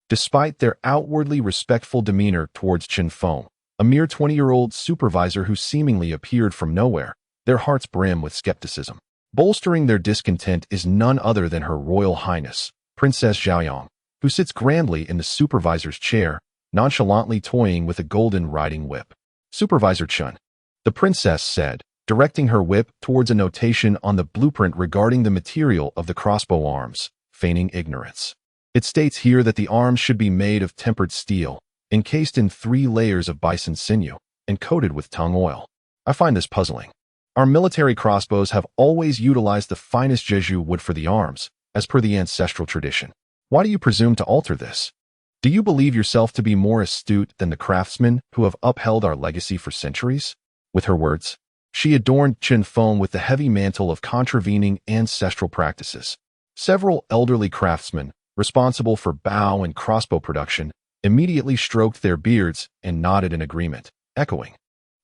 Despite their outwardly respectful demeanor towards Chen Feng, a mere 20-year-old supervisor who seemingly appeared from nowhere, their hearts brim with skepticism. Bolstering their discontent is none other than Her Royal Highness, Princess Zhaoyang, who sits grandly in the supervisor's chair, nonchalantly toying with a golden riding whip. "Supervisor Chen," the princess said, directing her whip towards a notation on the blueprint regarding the material of the crossbow arms, feigning ignorance. "It states here that the arms should be made of tempered steel, encased in 3 layers of bison sinew, and coated with tung oil. I find this puzzling. Our military crossbows have always utilized the finest Jeju wood for the arms, as per the ancestral tradition. Why do you presume to alter this? Do you believe yourself to be more astute than the craftsmen who have upheld our legacy for centuries?" With her words, she adorned Chen Feng with the heavy mantle of contravening ancestral practices. Several elderly craftsmen, responsible for bow and crossbow production, immediately stroked their beards and nodded in agreement, echoing,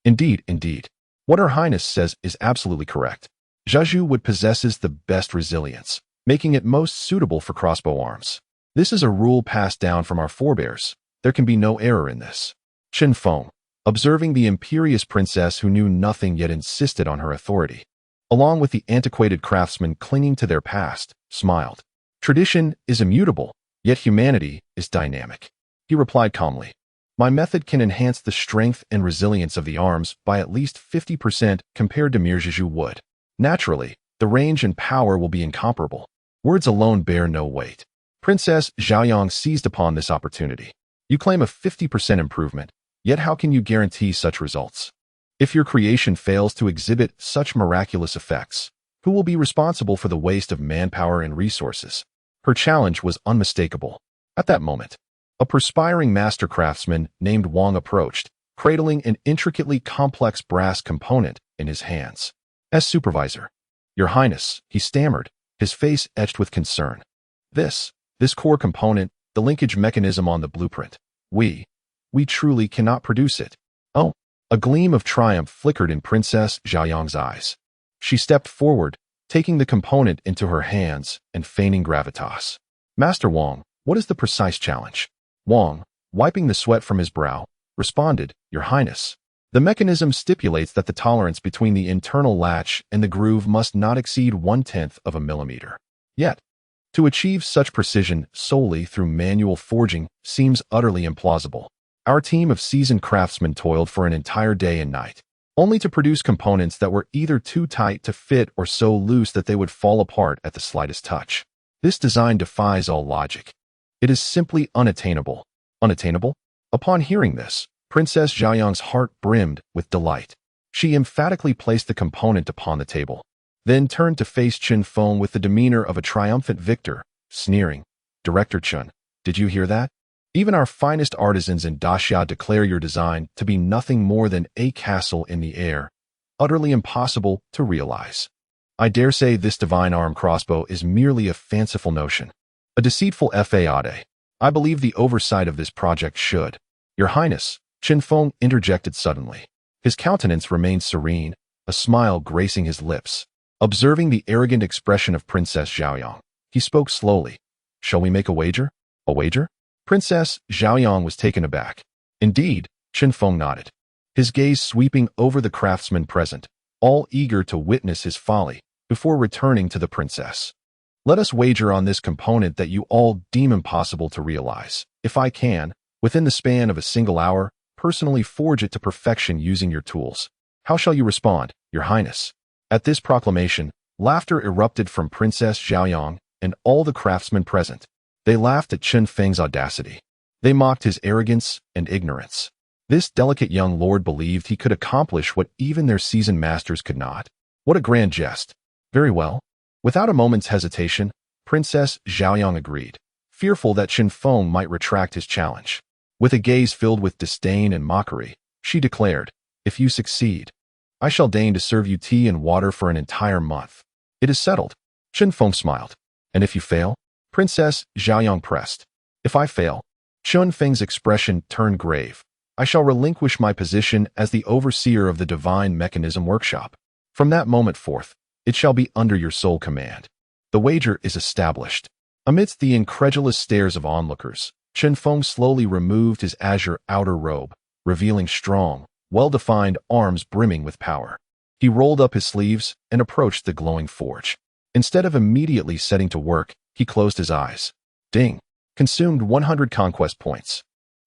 "Indeed, indeed. What Her Highness says is absolutely correct. Jeju wood possesses the best resilience, making it most suitable for crossbow arms. This is a rule passed down from our forebears. There can be no error in this." Chen Feng, observing the imperious princess who knew nothing yet insisted on her authority, along with the antiquated craftsmen clinging to their past, smiled. "Tradition is immutable, yet humanity is dynamic." He replied calmly, "My method can enhance the strength and resilience of the arms by at least 50% compared to mere Jeju wood. Naturally, the range and power will be incomparable. Words alone bear no weight." Princess Zhaoyang seized upon this opportunity. "You claim a 50% improvement, yet how can you guarantee such results? If your creation fails to exhibit such miraculous effects, who will be responsible for the waste of manpower and resources? Her challenge was unmistakable. At that moment, a perspiring master craftsman named Wang approached, cradling an intricately complex brass component in his hands. As supervisor, "Your Highness," he stammered, his face etched with concern. This core component, the linkage mechanism on the blueprint, we truly cannot produce it." Oh, a gleam of triumph flickered in Princess Xiaoyang's eyes. She stepped forward, taking the component into her hands and feigning gravitas. "Master Wang, what is the precise challenge?" Wang, wiping the sweat from his brow, responded, "Your Highness, the mechanism stipulates that the tolerance between the internal latch and the groove must not exceed 1/10 of a millimeter. Yet, to achieve such precision solely through manual forging seems utterly implausible. Our team of seasoned craftsmen toiled for an entire day and night, only to produce components that were either too tight to fit or so loose that they would fall apart at the slightest touch. This design defies all logic. It is simply unattainable." Unattainable? Upon hearing this, Princess Xiaoyang's heart brimmed with delight. She emphatically placed the component upon the table, then turned to face Chen Feng with the demeanor of a triumphant victor, sneering, "Director Chen, did you hear that? Even our finest artisans in Daxia declare your design to be nothing more than a castle in the air, utterly impossible to realize. I dare say this divine arm crossbow is merely a fanciful notion, a deceitful fade. I believe the oversight of this project should." "Your Highness," Chen Feng interjected suddenly. His countenance remained serene, a smile gracing his lips. Observing the arrogant expression of Princess Xiaoyang, he spoke slowly. "Shall we make a wager?" "A wager?" Princess Xiaoyang was taken aback. "Indeed," Chen Feng nodded, his gaze sweeping over the craftsmen present, all eager to witness his folly, before returning to the princess. "Let us wager on this component that you all deem impossible to realize. If I can, within the span of a single hour, personally forge it to perfection using your tools, how shall you respond, Your Highness?" At this proclamation, laughter erupted from Princess Xiaoyang and all the craftsmen present. They laughed at Chen Feng's audacity. They mocked his arrogance and ignorance. This delicate young lord believed he could accomplish what even their seasoned masters could not. What a grand jest. Very well. Without a moment's hesitation, Princess Xiaoyang agreed, fearful that Chen Feng might retract his challenge. With a gaze filled with disdain and mockery, she declared, "If you succeed, I shall deign to serve you tea and water for an entire month." "It is settled." Chen Feng smiled. "And if you fail?" Princess Xiaoyang pressed. "If I fail?" Chen Feng's expression turned grave. "I shall relinquish my position as the overseer of the Divine Mechanism Workshop. From that moment forth, it shall be under your sole command." The wager is established. Amidst the incredulous stares of onlookers, Chen Feng slowly removed his azure outer robe, revealing strong, well-defined arms brimming with power. He rolled up his sleeves and approached the glowing forge. Instead of immediately setting to work, he closed his eyes. Ding! Consumed 100 conquest points.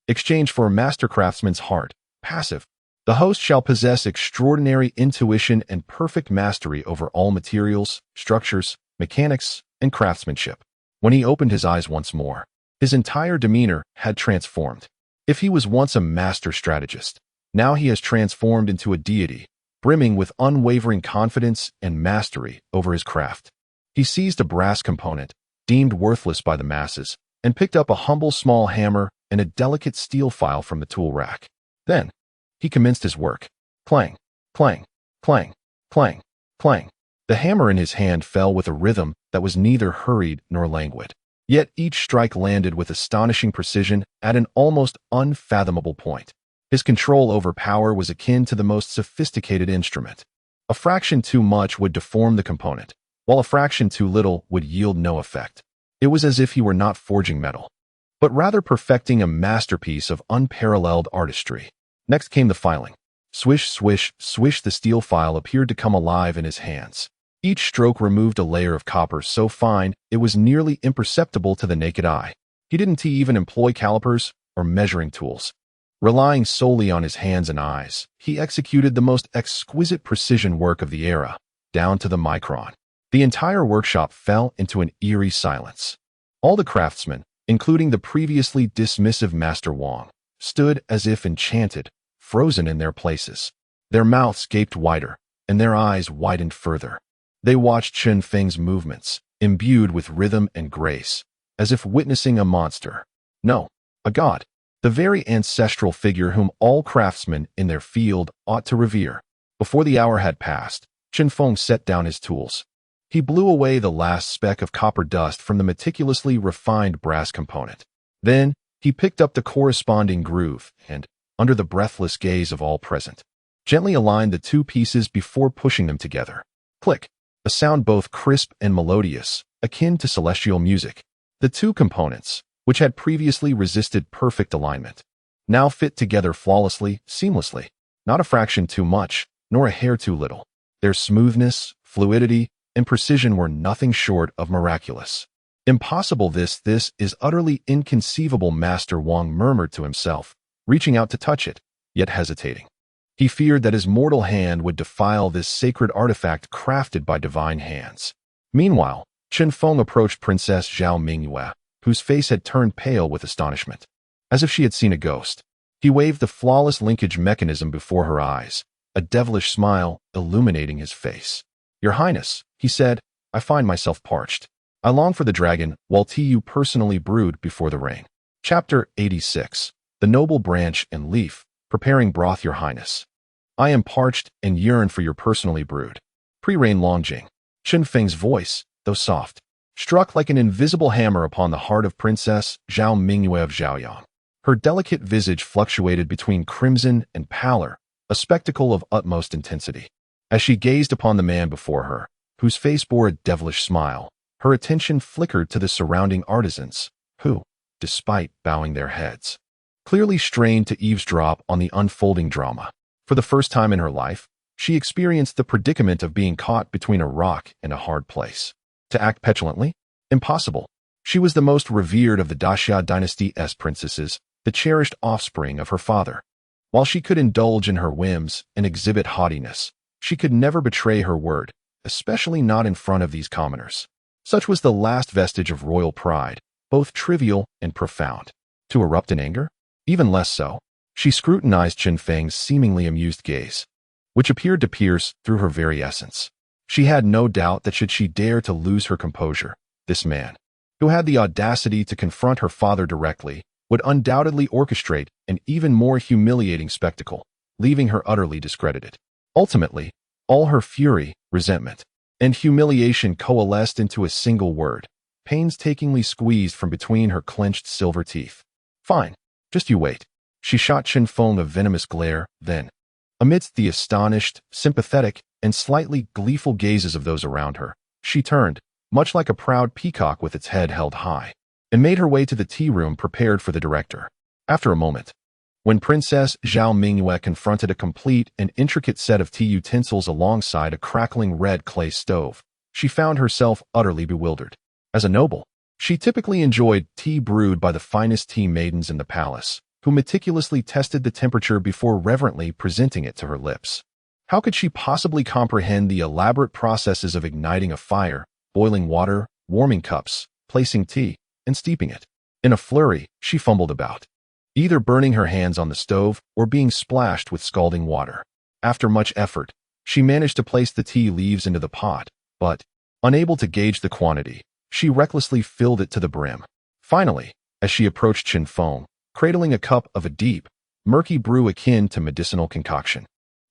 Exchange for a master craftsman's heart. Passive. The host shall possess extraordinary intuition and perfect mastery over all materials, structures, mechanics, and craftsmanship. When he opened his eyes once more, his entire demeanor had transformed. If he was once a master strategist, now he has transformed into a deity, brimming with unwavering confidence and mastery over his craft. He seized a brass component, deemed worthless by the masses, and picked up a humble small hammer and a delicate steel file from the tool rack. Then, he commenced his work. Clang, clang, clang, clang, clang. The hammer in his hand fell with a rhythm that was neither hurried nor languid. Yet each strike landed with astonishing precision at an almost unfathomable point. His control over power was akin to the most sophisticated instrument. A fraction too much would deform the component, while a fraction too little would yield no effect. It was as if he were not forging metal, but rather perfecting a masterpiece of unparalleled artistry. Next came the filing. Swish, swish, swish. The steel file appeared to come alive in his hands. Each stroke removed a layer of copper so fine it was nearly imperceptible to the naked eye. He didn't even employ calipers or measuring tools. Relying solely on his hands and eyes, he executed the most exquisite precision work of the era, down to the micron. The entire workshop fell into an eerie silence. All the craftsmen, including the previously dismissive Master Wang, stood as if enchanted, frozen in their places. Their mouths gaped wider, and their eyes widened further. They watched Chen Feng's movements, imbued with rhythm and grace, as if witnessing a monster. No, a god. The very ancestral figure whom all craftsmen in their field ought to revere. Before the hour had passed, Chen Feng set down his tools. He blew away the last speck of copper dust from the meticulously refined brass component. Then, he picked up the corresponding groove and, under the breathless gaze of all present, gently aligned the two pieces before pushing them together. Click, a sound both crisp and melodious, akin to celestial music. The two components, which had previously resisted perfect alignment, now fit together flawlessly, seamlessly, not a fraction too much, nor a hair too little. Their smoothness, fluidity, and precision were nothing short of miraculous. Impossible, this is utterly inconceivable, Master Wang murmured to himself, reaching out to touch it, yet hesitating. He feared that his mortal hand would defile this sacred artifact crafted by divine hands. Meanwhile, Chen Feng approached Princess Zhao Mingyue, whose face had turned pale with astonishment, as if she had seen a ghost. He waved the flawless linkage mechanism before her eyes, a devilish smile illuminating his face. "Your Highness," he said, "I find myself parched. I long for the dragon, while tea you personally brewed before the rain." Chapter 86. The Noble Branch and Leaf, Preparing Broth. Your Highness, I am parched and yearn for your personally brewed pre-rain Longjing. Chen Feng's voice, though soft, struck like an invisible hammer upon the heart of Princess Zhao Mingyue of Zhaoyang. Her delicate visage fluctuated between crimson and pallor, a spectacle of utmost intensity. As she gazed upon the man before her, whose face bore a devilish smile, her attention flickered to the surrounding artisans, who, despite bowing their heads, clearly strained to eavesdrop on the unfolding drama. For the first time in her life, she experienced the predicament of being caught between a rock and a hard place. To act petulantly? Impossible. She was the most revered of the Daxia dynasty's princesses, the cherished offspring of her father. While she could indulge in her whims and exhibit haughtiness, she could never betray her word, especially not in front of these commoners. Such was the last vestige of royal pride, both trivial and profound. To erupt in anger? Even less so. She scrutinized Chen Feng's seemingly amused gaze, which appeared to pierce through her very essence. She had no doubt that should she dare to lose her composure, this man, who had the audacity to confront her father directly, would undoubtedly orchestrate an even more humiliating spectacle, leaving her utterly discredited. Ultimately, all her fury, resentment, and humiliation coalesced into a single word, painstakingly squeezed from between her clenched silver teeth. "Fine, just you wait." She shot Chen Feng a venomous glare, then, amidst the astonished, sympathetic, and slightly gleeful gazes of those around her, she turned, much like a proud peacock with its head held high, and made her way to the tea room prepared for the director. After a moment, when Princess Zhao Mingyue confronted a complete and intricate set of tea utensils alongside a crackling red clay stove, she found herself utterly bewildered. As a noble, she typically enjoyed tea brewed by the finest tea maidens in the palace, who meticulously tested the temperature before reverently presenting it to her lips. How could she possibly comprehend the elaborate processes of igniting a fire, boiling water, warming cups, placing tea, and steeping it? In a flurry, she fumbled about, either burning her hands on the stove or being splashed with scalding water. After much effort, she managed to place the tea leaves into the pot, but, unable to gauge the quantity, she recklessly filled it to the brim. Finally, as she approached Chen Feng, cradling a cup of a deep, murky brew akin to medicinal concoction,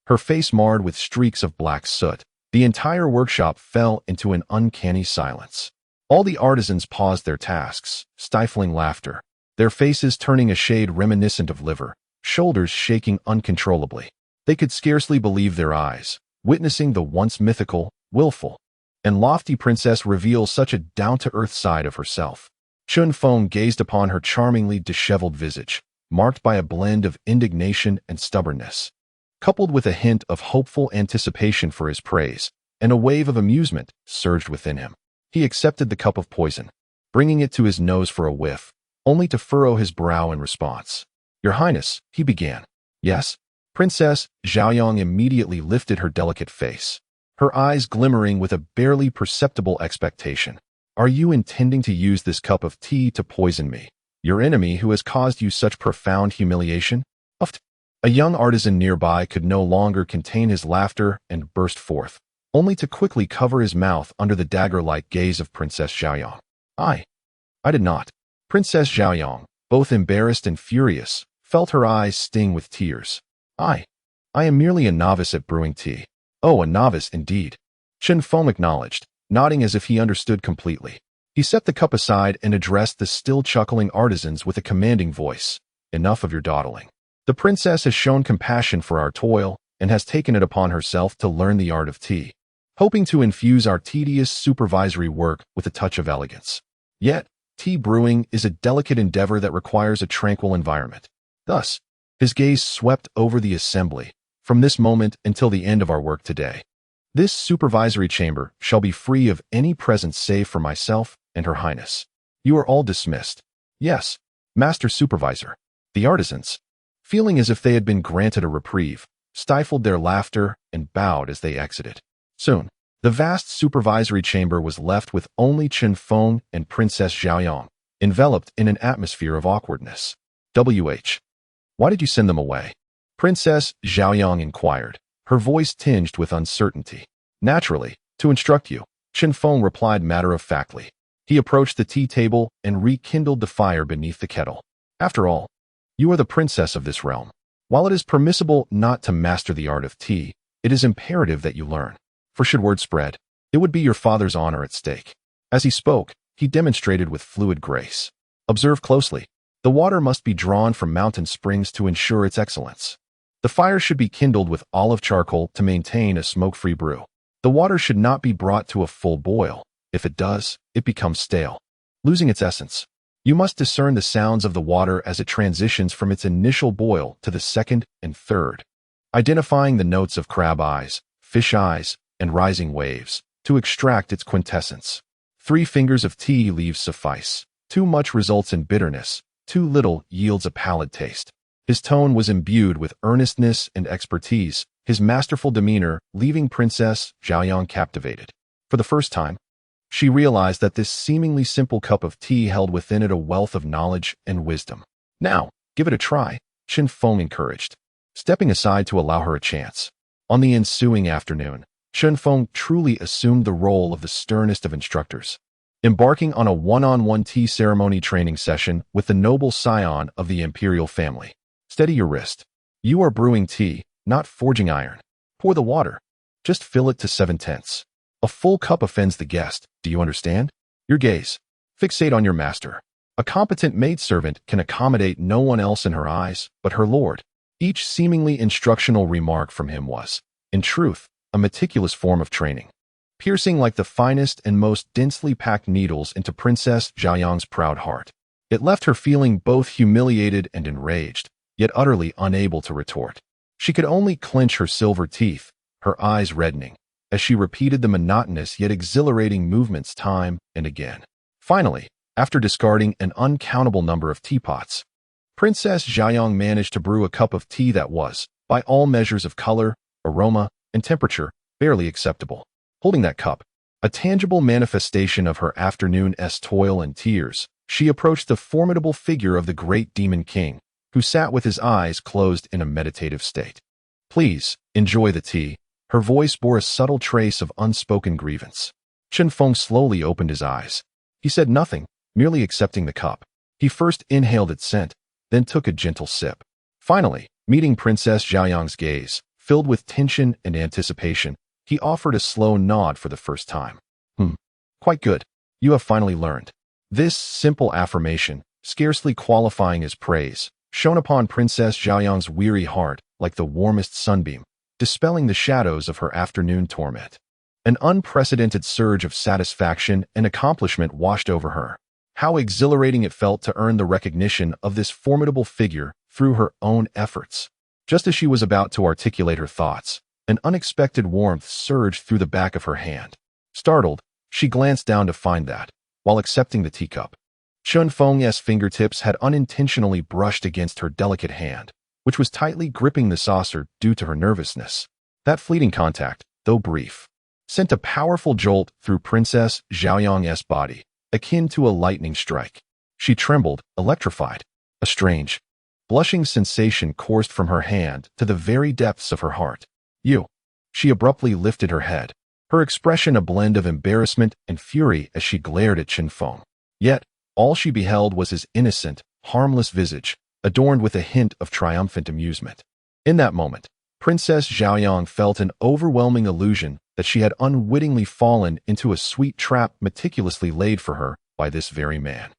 her face marred with streaks of black soot, the entire workshop fell into an uncanny silence. All the artisans paused their tasks, stifling laughter, their faces turning a shade reminiscent of liver, shoulders shaking uncontrollably. They could scarcely believe their eyes, witnessing the once mythical, willful, and lofty princess reveal such a down-to-earth side of herself. Chen Feng gazed upon her charmingly disheveled visage, marked by a blend of indignation and stubbornness, coupled with a hint of hopeful anticipation for his praise, and a wave of amusement surged within him. He accepted the cup of poison, bringing it to his nose for a whiff, only to furrow his brow in response. "Your Highness," he began. "Yes?" Princess Zhaoyang immediately lifted her delicate face, her eyes glimmering with a barely perceptible expectation. "Are you intending to use this cup of tea to poison me, your enemy who has caused you such profound humiliation?" Uft. A young artisan nearby could no longer contain his laughter and burst forth, only to quickly cover his mouth under the dagger-like gaze of Princess Xiaoyang. I did not. Princess Xiaoyang, both embarrassed and furious, felt her eyes sting with tears. I am merely a novice at brewing tea. Oh, a novice indeed. Chen Feng acknowledged, nodding as if he understood completely. He set the cup aside and addressed the still chuckling artisans with a commanding voice. Enough of your dawdling. The princess has shown compassion for our toil and has taken it upon herself to learn the art of tea, hoping to infuse our tedious supervisory work with a touch of elegance. Yet, tea brewing is a delicate endeavor that requires a tranquil environment. Thus, his gaze swept over the assembly, from this moment until the end of our work today. This supervisory chamber shall be free of any presence save for myself and Her Highness. You are all dismissed. Yes, Master Supervisor. The artisans, feeling as if they had been granted a reprieve, stifled their laughter and bowed as they exited. Soon, the vast supervisory chamber was left with only Chen Feng and Princess Xiaoyang, enveloped in an atmosphere of awkwardness. Why did you send them away? Princess Xiaoyang inquired, her voice tinged with uncertainty. Naturally, to instruct you, Chen Feng replied matter-of-factly. He approached the tea table and rekindled the fire beneath the kettle. After all, you are the princess of this realm. While it is permissible not to master the art of tea, it is imperative that you learn. For should word spread, it would be your father's honor at stake. As he spoke, he demonstrated with fluid grace. Observe closely. The water must be drawn from mountain springs to ensure its excellence. The fire should be kindled with olive charcoal to maintain a smoke-free brew. The water should not be brought to a full boil. If it does, it becomes stale, losing its essence. You must discern the sounds of the water as it transitions from its initial boil to the second and third, identifying the notes of crab eyes, fish eyes, and rising waves, to extract its quintessence. 3 fingers of tea leaves suffice. Too much results in bitterness. Too little yields a pallid taste. His tone was imbued with earnestness and expertise, his masterful demeanor leaving Princess Xiaoyang captivated. For the first time, she realized that this seemingly simple cup of tea held within it a wealth of knowledge and wisdom. Now, give it a try, Chen Feng encouraged, stepping aside to allow her a chance. On the ensuing afternoon, Chen Feng truly assumed the role of the sternest of instructors, embarking on a one-on-one tea ceremony training session with the noble scion of the imperial family. Steady your wrist. You are brewing tea, not forging iron. Pour the water. Just fill it to 7/10. A full cup offends the guest, do you understand? Your gaze. Fixate on your master. A competent maidservant can accommodate no one else in her eyes but her lord. Each seemingly instructional remark from him was, in truth, a meticulous form of training, piercing like the finest and most densely packed needles into Princess Xiaoyang's proud heart. It left her feeling both humiliated and enraged, yet utterly unable to retort. She could only clench her silver teeth, her eyes reddening, as she repeated the monotonous yet exhilarating movements time and again. Finally, after discarding an uncountable number of teapots, Princess Xiaoyang managed to brew a cup of tea that was, by all measures of color, aroma, and temperature, barely acceptable. Holding that cup, a tangible manifestation of her afternoon's toil and tears, she approached the formidable figure of the great demon king, who sat with his eyes closed in a meditative state. Please, enjoy the tea. Her voice bore a subtle trace of unspoken grievance. Chen Feng slowly opened his eyes. He said nothing, merely accepting the cup. He first inhaled its scent, then took a gentle sip. Finally, meeting Princess Xiaoyang's gaze, filled with tension and anticipation, he offered a slow nod for the first time. Quite good. You have finally learned. This simple affirmation, scarcely qualifying as praise, shone upon Princess Xiaoyang's weary heart like the warmest sunbeam, dispelling the shadows of her afternoon torment. An unprecedented surge of satisfaction and accomplishment washed over her. How exhilarating it felt to earn the recognition of this formidable figure through her own efforts. Just as she was about to articulate her thoughts, an unexpected warmth surged through the back of her hand. Startled, she glanced down to find that, while accepting the teacup, Chen Feng's fingertips had unintentionally brushed against her delicate hand, which was tightly gripping the saucer due to her nervousness. That fleeting contact, though brief, sent a powerful jolt through Princess Xiaoyang's body, akin to a lightning strike. She trembled, electrified. A strange, Blushing sensation coursed from her hand to the very depths of her heart. You. She abruptly lifted her head, her expression a blend of embarrassment and fury as she glared at Chen Feng. Yet, all she beheld was his innocent, harmless visage, adorned with a hint of triumphant amusement. In that moment, Princess Zhaoyang felt an overwhelming illusion that she had unwittingly fallen into a sweet trap meticulously laid for her by this very man.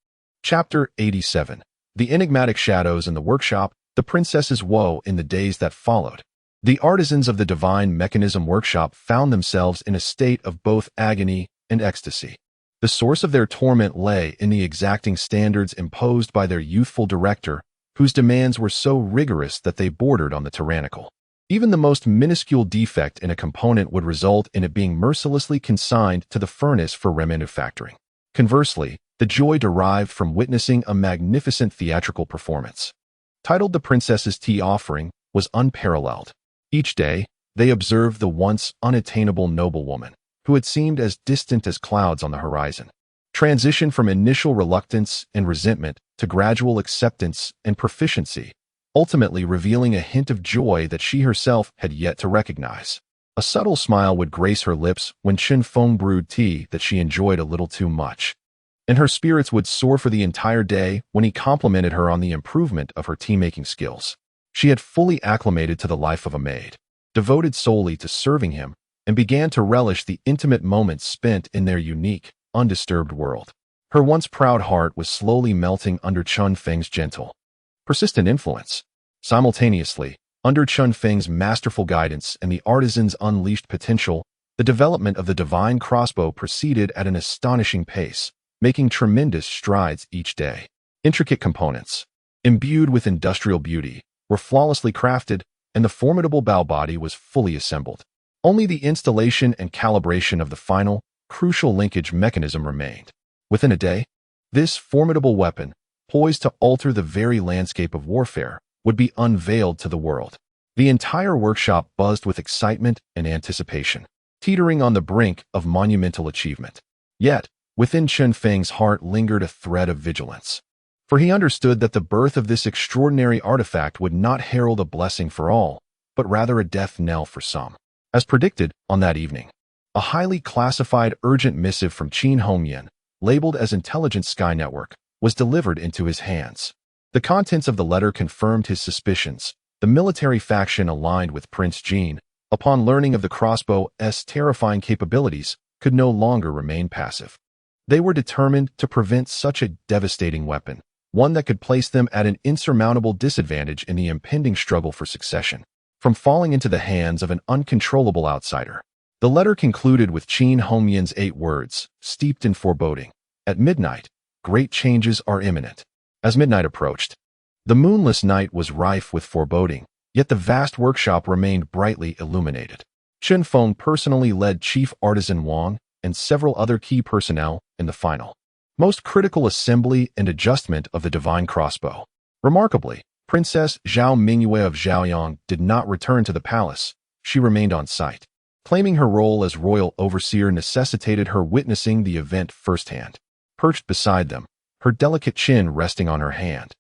Chapter 87. The Enigmatic Shadows in the Workshop, the Princess's Woe in the Days That Followed. The artisans of the Divine Mechanism Workshop found themselves in a state of both agony and ecstasy. The source of their torment lay in the exacting standards imposed by their youthful director, whose demands were so rigorous that they bordered on the tyrannical. Even the most minuscule defect in a component would result in it being mercilessly consigned to the furnace for remanufacturing. Conversely, the joy derived from witnessing a magnificent theatrical performance, titled The Princess's Tea Offering, was unparalleled. Each day, they observed the once unattainable noblewoman, who had seemed as distant as clouds on the horizon, transition from initial reluctance and resentment to gradual acceptance and proficiency, ultimately revealing a hint of joy that she herself had yet to recognize. A subtle smile would grace her lips when Chen Feng brewed tea that she enjoyed a little too much, and her spirits would soar for the entire day when he complimented her on the improvement of her tea-making skills. She had fully acclimated to the life of a maid, devoted solely to serving him, and began to relish the intimate moments spent in their unique, undisturbed world. Her once proud heart was slowly melting under Chen Feng's gentle, persistent influence. Simultaneously, under Chen Feng's masterful guidance and the artisan's unleashed potential, the development of the divine crossbow proceeded at an astonishing pace, making tremendous strides each day. Intricate components, imbued with industrial beauty, were flawlessly crafted, and the formidable bow body was fully assembled. Only the installation and calibration of the final, crucial linkage mechanism remained. Within a day, this formidable weapon, poised to alter the very landscape of warfare, would be unveiled to the world. The entire workshop buzzed with excitement and anticipation, teetering on the brink of monumental achievement. Yet, within Chen Feng's heart lingered a thread of vigilance, for he understood that the birth of this extraordinary artifact would not herald a blessing for all, but rather a death knell for some. As predicted, on that evening, a highly classified urgent missive from Qin Hongyan, labeled as Intelligence Sky Network, was delivered into his hands. The contents of the letter confirmed his suspicions. The military faction aligned with Prince Jin, upon learning of the crossbow's terrifying capabilities, could no longer remain passive. They were determined to prevent such a devastating weapon, one that could place them at an insurmountable disadvantage in the impending struggle for succession, from falling into the hands of an uncontrollable outsider. The letter concluded with Qin Hongyan's 8 words, steeped in foreboding. At midnight, great changes are imminent. As midnight approached, the moonless night was rife with foreboding, yet the vast workshop remained brightly illuminated. Chen Feng personally led Chief Artisan Wang and several other key personnel in the final, most critical assembly and adjustment of the divine crossbow. Remarkably, Princess Zhao Mingyue of Zhaoyang did not return to the palace. She remained on site, claiming her role as royal overseer necessitated her witnessing the event firsthand. Perched beside them, her delicate chin resting on her hand,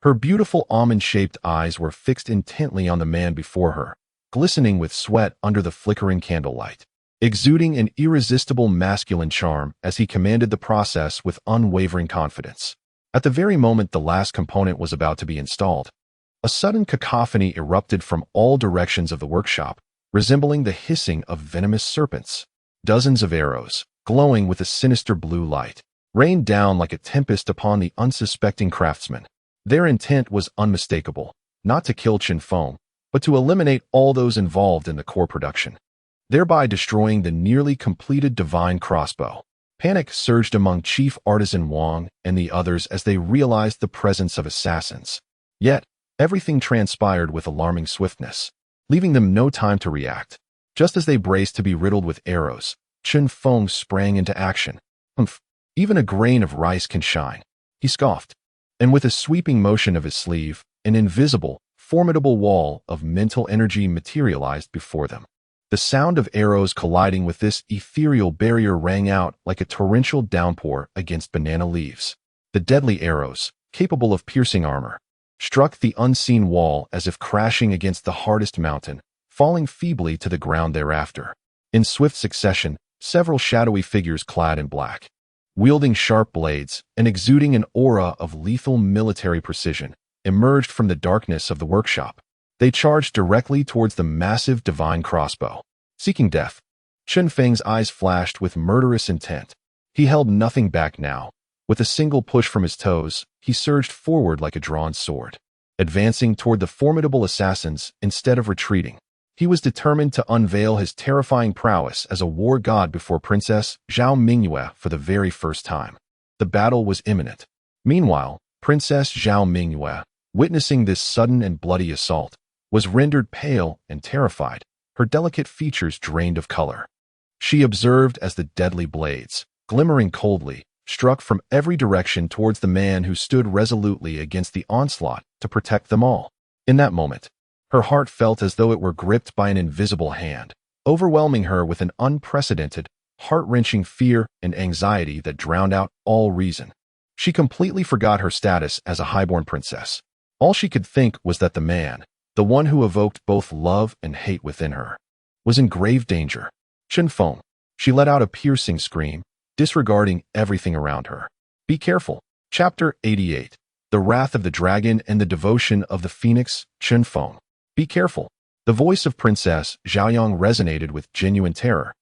her beautiful almond-shaped eyes were fixed intently on the man before her, glistening with sweat under the flickering candlelight, exuding an irresistible masculine charm as he commanded the process with unwavering confidence. At the very moment the last component was about to be installed, a sudden cacophony erupted from all directions of the workshop, resembling the hissing of venomous serpents. Dozens of arrows, glowing with a sinister blue light, rained down like a tempest upon the unsuspecting craftsmen. Their intent was unmistakable, not to kill Chen Feng, but to eliminate all those involved in the core production, thereby destroying the nearly completed divine crossbow. Panic surged among Chief Artisan Wang and the others as they realized the presence of assassins. Yet, everything transpired with alarming swiftness, leaving them no time to react. Just as they braced to be riddled with arrows, Chen Feng sprang into action. "Humph, even a grain of rice can shine," he scoffed, and with a sweeping motion of his sleeve, an invisible, formidable wall of mental energy materialized before them. The sound of arrows colliding with this ethereal barrier rang out like a torrential downpour against banana leaves. The deadly arrows, capable of piercing armor, struck the unseen wall as if crashing against the hardest mountain, falling feebly to the ground thereafter. In swift succession, several shadowy figures clad in black, wielding sharp blades and exuding an aura of lethal military precision, emerged from the darkness of the workshop. They charged directly towards the massive divine crossbow. Seeking death, Chun Feng's eyes flashed with murderous intent. He held nothing back now. With a single push from his toes, he surged forward like a drawn sword, advancing toward the formidable assassins instead of retreating. He was determined to unveil his terrifying prowess as a war god before Princess Zhao Mingyue for the very first time. The battle was imminent. Meanwhile, Princess Zhao Mingyue, witnessing this sudden and bloody assault, was rendered pale and terrified, her delicate features drained of color. She observed as the deadly blades, glimmering coldly, struck from every direction towards the man who stood resolutely against the onslaught to protect them all. In that moment, her heart felt as though it were gripped by an invisible hand, overwhelming her with an unprecedented, heart-wrenching fear and anxiety that drowned out all reason. She completely forgot her status as a highborn princess. All she could think was that the man, the one who evoked both love and hate within her, was in grave danger. Chun Feng. She let out a piercing scream, disregarding everything around her. Be careful. Chapter 88. The Wrath of the Dragon and the Devotion of the Phoenix. Chun Feng. Be careful. The voice of Princess Zhaoyang resonated with genuine terror,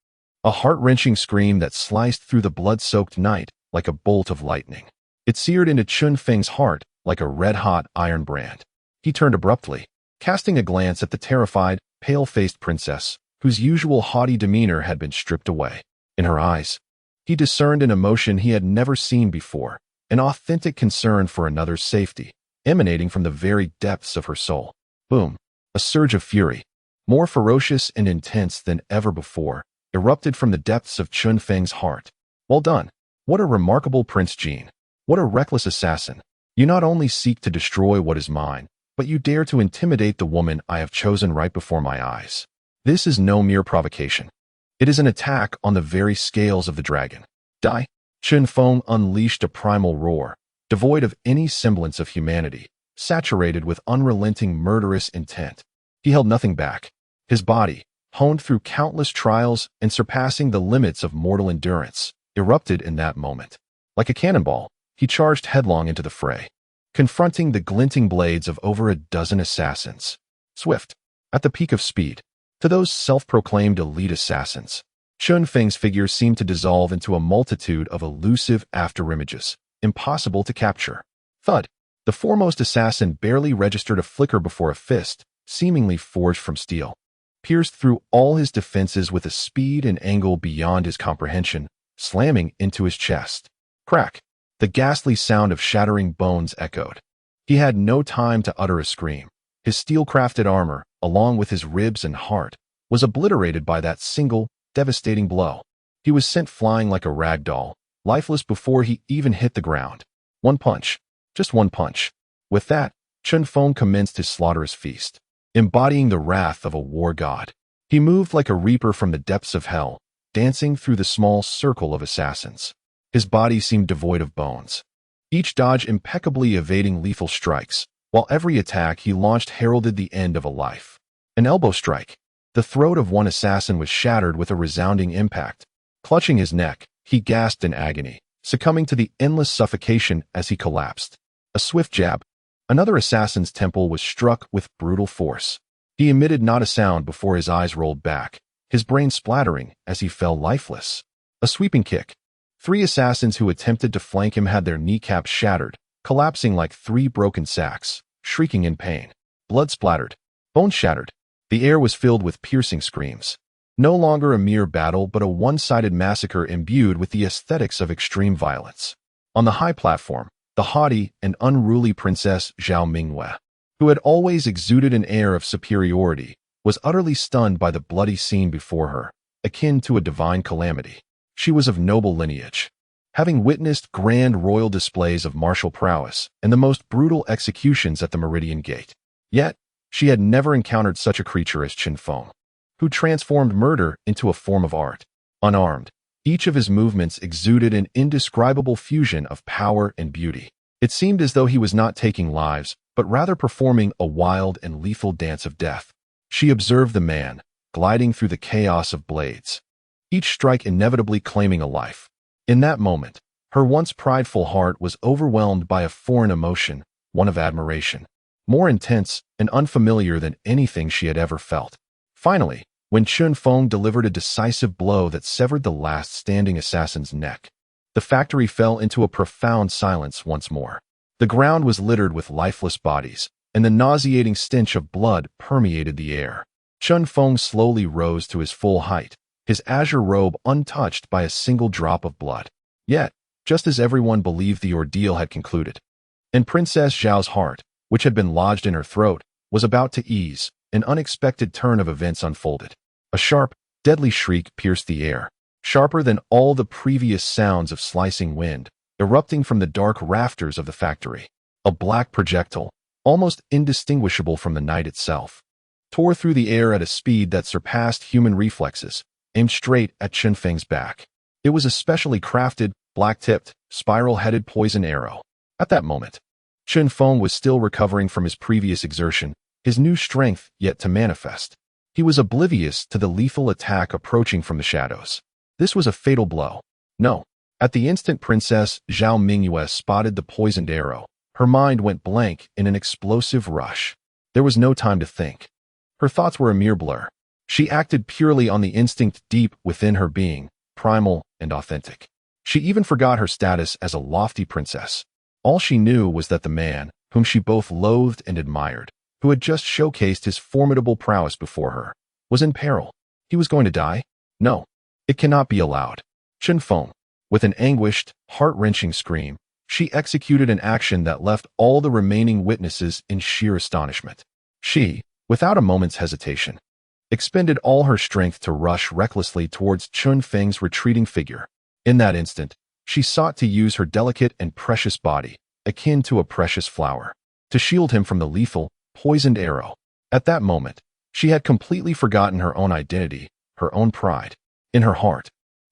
a heart-wrenching scream that sliced through the blood-soaked night like a bolt of lightning. It seared into Chun Feng's heart like a red-hot iron brand. He turned abruptly, casting a glance at the terrified, pale-faced princess, whose usual haughty demeanor had been stripped away. In her eyes, he discerned an emotion he had never seen before, an authentic concern for another's safety, emanating from the very depths of her soul. Boom! A surge of fury, more ferocious and intense than ever before, erupted from the depths of Chun Feng's heart. Well done. What a remarkable Prince Jean. What a reckless assassin. You not only seek to destroy what is mine, but you dare to intimidate the woman I have chosen right before my eyes. This is no mere provocation. It is an attack on the very scales of the dragon. Die! Chun Feng unleashed a primal roar, devoid of any semblance of humanity, saturated with unrelenting murderous intent. He held nothing back. His body, honed through countless trials and surpassing the limits of mortal endurance, erupted in that moment. Like a cannonball, he charged headlong into the fray, confronting the glinting blades of over a dozen assassins. Swift, at the peak of speed. To those self-proclaimed elite assassins, Chun Feng's figure seemed to dissolve into a multitude of elusive afterimages, impossible to capture. Thud! The foremost assassin barely registered a flicker before a fist, seemingly forged from steel, pierced through all his defenses with a speed and angle beyond his comprehension, slamming into his chest. Crack! The ghastly sound of shattering bones echoed. He had no time to utter a scream. His steel-crafted armor, along with his ribs and heart, was obliterated by that single, devastating blow. He was sent flying like a rag doll, lifeless before he even hit the ground. One punch. Just one punch. With that, Chun Feng commenced his slaughterous feast, embodying the wrath of a war god. He moved like a reaper from the depths of hell, dancing through the small circle of assassins. His body seemed devoid of bones, each dodge impeccably evading lethal strikes, while every attack he launched heralded the end of a life. An elbow strike. The throat of one assassin was shattered with a resounding impact. Clutching his neck, he gasped in agony, succumbing to the endless suffocation as he collapsed. A swift jab. Another assassin's temple was struck with brutal force. He emitted not a sound before his eyes rolled back, his brain splattering as he fell lifeless. A sweeping kick. 3 assassins who attempted to flank him had their kneecaps shattered, collapsing like 3 broken sacks, shrieking in pain. Blood splattered. Bones shattered. The air was filled with piercing screams. No longer a mere battle but a one-sided massacre imbued with the aesthetics of extreme violence. On the high platform, the haughty and unruly Princess Zhao Mingyue, who had always exuded an air of superiority, was utterly stunned by the bloody scene before her, akin to a divine calamity. She was of noble lineage, having witnessed grand royal displays of martial prowess and the most brutal executions at the Meridian Gate. Yet, she had never encountered such a creature as Chun Feng, who transformed murder into a form of art. Unarmed, each of his movements exuded an indescribable fusion of power and beauty. It seemed as though he was not taking lives, but rather performing a wild and lethal dance of death. She observed the man, gliding through the chaos of blades, each strike inevitably claiming a life. In that moment, her once prideful heart was overwhelmed by a foreign emotion, one of admiration, more intense and unfamiliar than anything she had ever felt. Finally, when Chun Feng delivered a decisive blow that severed the last standing assassin's neck, the factory fell into a profound silence once more. The ground was littered with lifeless bodies, and the nauseating stench of blood permeated the air. Chun Feng slowly rose to his full height, his azure robe untouched by a single drop of blood. Yet, just as everyone believed the ordeal had concluded, and Princess Zhao's heart, which had been lodged in her throat, was about to ease, an unexpected turn of events unfolded. A sharp, deadly shriek pierced the air, sharper than all the previous sounds of slicing wind, erupting from the dark rafters of the factory. A black projectile, almost indistinguishable from the night itself, tore through the air at a speed that surpassed human reflexes, aimed straight at Chun Feng's back. It was a specially crafted, black-tipped, spiral-headed poison arrow. At that moment, Chun Feng was still recovering from his previous exertion, his new strength yet to manifest. He was oblivious to the lethal attack approaching from the shadows. This was a fatal blow. No. At the instant Princess Zhao Mingyue spotted the poisoned arrow, her mind went blank in an explosive rush. There was no time to think. Her thoughts were a mere blur. She acted purely on the instinct deep within her being, primal and authentic. She even forgot her status as a lofty princess. All she knew was that the man, whom she both loathed and admired, who had just showcased his formidable prowess before her, was in peril. He was going to die? No. It cannot be allowed. Chun Feng, with an anguished, heart-wrenching scream, she executed an action that left all the remaining witnesses in sheer astonishment. She, without a moment's hesitation, expended all her strength to rush recklessly towards Chun Feng's retreating figure. In that instant, she sought to use her delicate and precious body, akin to a precious flower, to shield him from the lethal, poisoned arrow. At that moment, she had completely forgotten her own identity, her own pride. In her heart,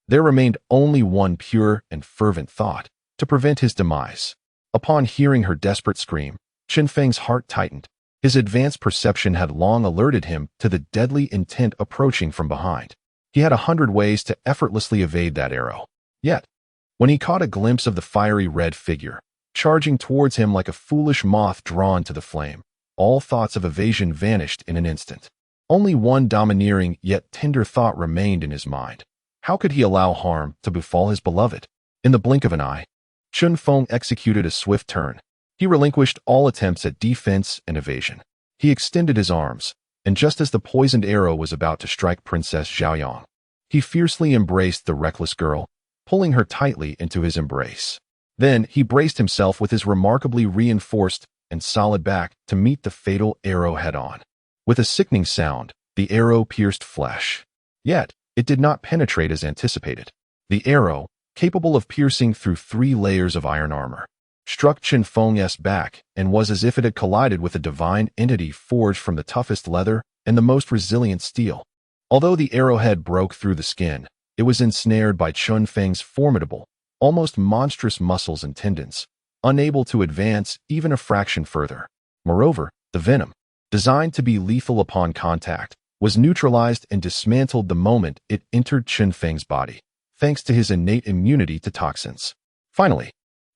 there remained only one pure and fervent thought: to prevent his demise. Upon hearing her desperate scream, Chun Feng's heart tightened. His advanced perception had long alerted him to the deadly intent approaching from behind. He had 100 ways to effortlessly evade that arrow. Yet, when he caught a glimpse of the fiery red figure, charging towards him like a foolish moth drawn to the flame, all thoughts of evasion vanished in an instant. Only one domineering yet tender thought remained in his mind. How could he allow harm to befall his beloved? In the blink of an eye, Chun Feng executed a swift turn. He relinquished all attempts at defense and evasion. He extended his arms, and just as the poisoned arrow was about to strike Princess Zhaoyang, he fiercely embraced the reckless girl, pulling her tightly into his embrace. Then he braced himself with his remarkably reinforced and solid back to meet the fatal arrow head-on. With a sickening sound, the arrow pierced flesh. Yet, it did not penetrate as anticipated. The arrow, capable of piercing through 3 layers of iron armor, struck Chun Feng's back and was as if it had collided with a divine entity forged from the toughest leather and the most resilient steel. Although the arrowhead broke through the skin, it was ensnared by Chun Feng's formidable, almost monstrous muscles and tendons, unable to advance even a fraction further. Moreover, the venom, designed to be lethal upon contact, was neutralized and dismantled the moment it entered Chun Feng's body, thanks to his innate immunity to toxins. Finally,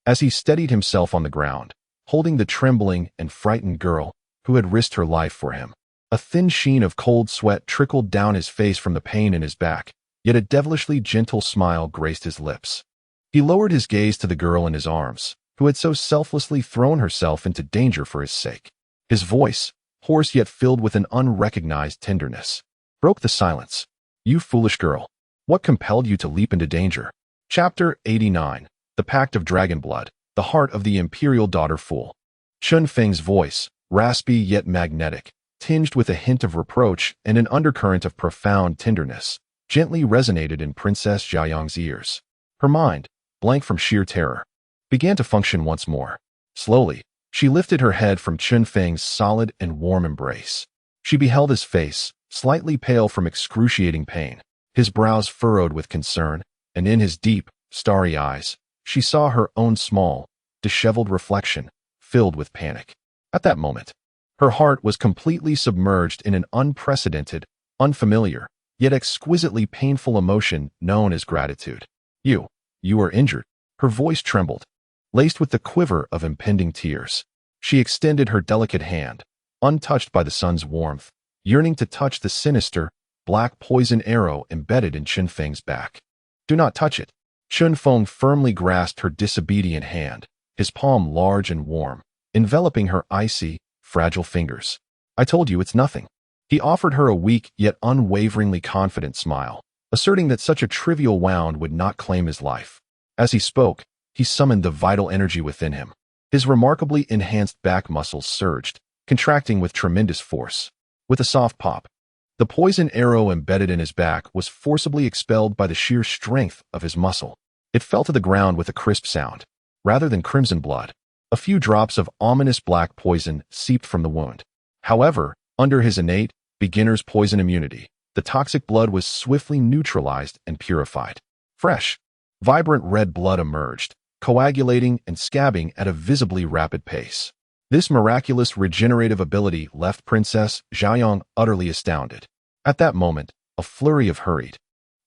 as he steadied himself on the ground, holding the trembling and frightened girl who had risked her life for him, a thin sheen of cold sweat trickled down his face from the pain in his back, yet a devilishly gentle smile graced his lips. He lowered his gaze to the girl in his arms, who had so selflessly thrown herself into danger for his sake. His voice, hoarse yet filled with an unrecognized tenderness, broke the silence. "You foolish girl, what compelled you to leap into danger?" Chapter 89. The Pact of Dragon Blood, the Heart of the Imperial Daughter Fool. Chun Feng's voice, raspy yet magnetic, tinged with a hint of reproach and an undercurrent of profound tenderness, gently resonated in Princess Zhaoyang's ears. Her mind, blank from sheer terror, began to function once more. Slowly, she lifted her head from Chun Feng's solid and warm embrace. She beheld his face, slightly pale from excruciating pain, his brows furrowed with concern, and in his deep, starry eyes, she saw her own small, disheveled reflection, filled with panic. At that moment, her heart was completely submerged in an unprecedented, unfamiliar, yet exquisitely painful emotion known as gratitude. You are injured. Her voice trembled, laced with the quiver of impending tears. She extended her delicate hand, untouched by the sun's warmth, yearning to touch the sinister, black poison arrow embedded in Chen Feng's back. Do not touch it. Chen Feng firmly grasped her disobedient hand, his palm large and warm, enveloping her icy, fragile fingers. I told you it's nothing. He offered her a weak yet unwaveringly confident smile, asserting that such a trivial wound would not claim his life. As he spoke, he summoned the vital energy within him. His remarkably enhanced back muscles surged, contracting with tremendous force. With a soft pop, the poison arrow embedded in his back was forcibly expelled by the sheer strength of his muscle. It fell to the ground with a crisp sound. Rather than crimson blood, a few drops of ominous black poison seeped from the wound. However, under his innate, beginner's poison immunity, the toxic blood was swiftly neutralized and purified. Fresh, vibrant red blood emerged, coagulating and scabbing at a visibly rapid pace. This miraculous regenerative ability left Princess Xiaoyang utterly astounded. At that moment, a flurry of hurried,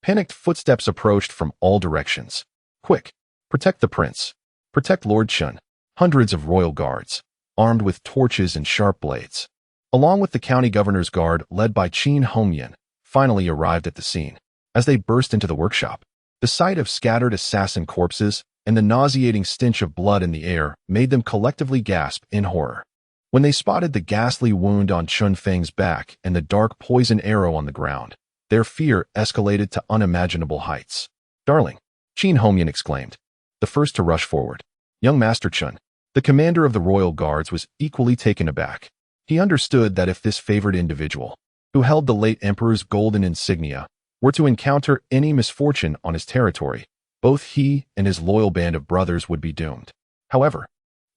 panicked footsteps approached from all directions. Quick! Protect the prince. Protect Lord Chen. Hundreds of royal guards, armed with torches and sharp blades, along with the county governor's guard led by Qin Hongyan, finally arrived at the scene. As they burst into the workshop, the sight of scattered assassin corpses and the nauseating stench of blood in the air made them collectively gasp in horror. When they spotted the ghastly wound on Chen Feng's back and the dark poison arrow on the ground, their fear escalated to unimaginable heights. Darling, Qin Hongyan exclaimed, the first to rush forward. Young Master Chen, the commander of the royal guards, was equally taken aback. He understood that if this favored individual, who held the late emperor's golden insignia, were to encounter any misfortune on his territory, both he and his loyal band of brothers would be doomed. However,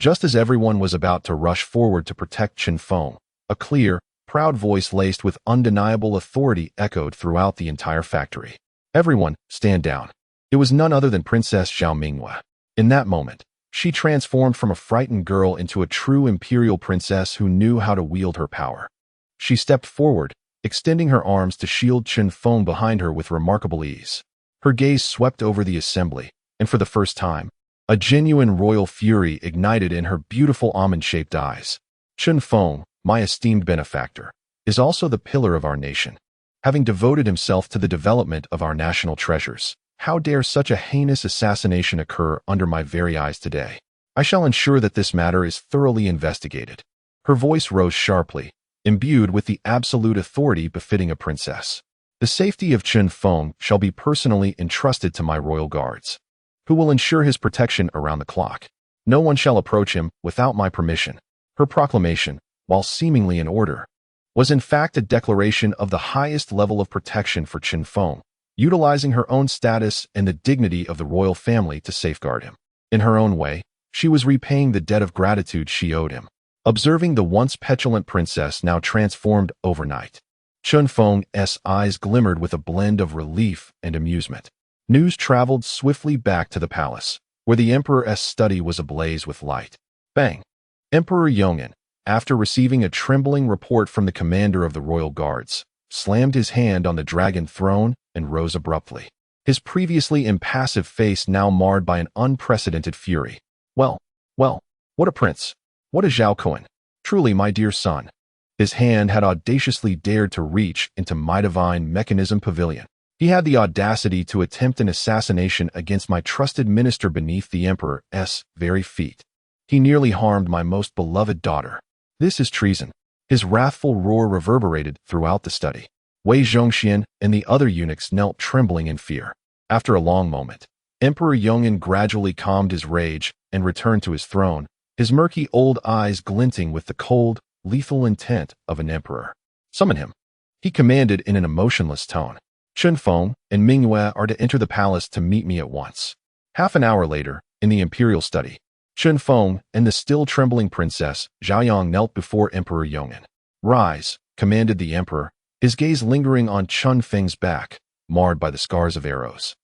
just as everyone was about to rush forward to protect Chen Feng, a clear, proud voice laced with undeniable authority echoed throughout the entire factory. Everyone, stand down. It was none other than Princess Xiao Minghua. In that moment, she transformed from a frightened girl into a true imperial princess who knew how to wield her power. She stepped forward, extending her arms to shield Chen Feng behind her with remarkable ease. Her gaze swept over the assembly, and for the first time, a genuine royal fury ignited in her beautiful almond-shaped eyes. Chen Feng, my esteemed benefactor, is also the pillar of our nation. Having devoted himself to the development of our national treasures, how dare such a heinous assassination occur under my very eyes today? I shall ensure that this matter is thoroughly investigated. Her voice rose sharply, imbued with the absolute authority befitting a princess. The safety of Chen Feng shall be personally entrusted to my royal guards, who will ensure his protection around the clock. No one shall approach him without my permission. Her proclamation, while seemingly in order, was in fact a declaration of the highest level of protection for Chen Feng, utilizing her own status and the dignity of the royal family to safeguard him. In her own way, she was repaying the debt of gratitude she owed him. Observing the once petulant princess now transformed overnight, Chen Feng's eyes glimmered with a blend of relief and amusement. News traveled swiftly back to the palace, where the emperor's study was ablaze with light. Bang! Emperor Yong'an, after receiving a trembling report from the commander of the royal guards, slammed his hand on the dragon throne and rose abruptly, his previously impassive face now marred by an unprecedented fury. Well, what a prince! What a Zhao Kuan! Truly, my dear son. His hand had audaciously dared to reach into my divine mechanism pavilion. He had the audacity to attempt an assassination against my trusted minister beneath the emperor's very feet. He nearly harmed my most beloved daughter. This is treason. His wrathful roar reverberated throughout the study. Wei Zhongxian and the other eunuchs knelt trembling in fear. After a long moment, Emperor Yong'an gradually calmed his rage and returned to his throne, his murky old eyes glinting with the cold, lethal intent of an emperor. Summon him, he commanded in an emotionless tone. Chen Feng and Minghua are to enter the palace to meet me at once. Half an hour later, in the imperial study, Chen Feng and the still trembling princess Xiaoyang knelt before Emperor Yong'an. Rise, commanded the emperor, his gaze lingering on Chen Feng's back, marred by the scars of arrows.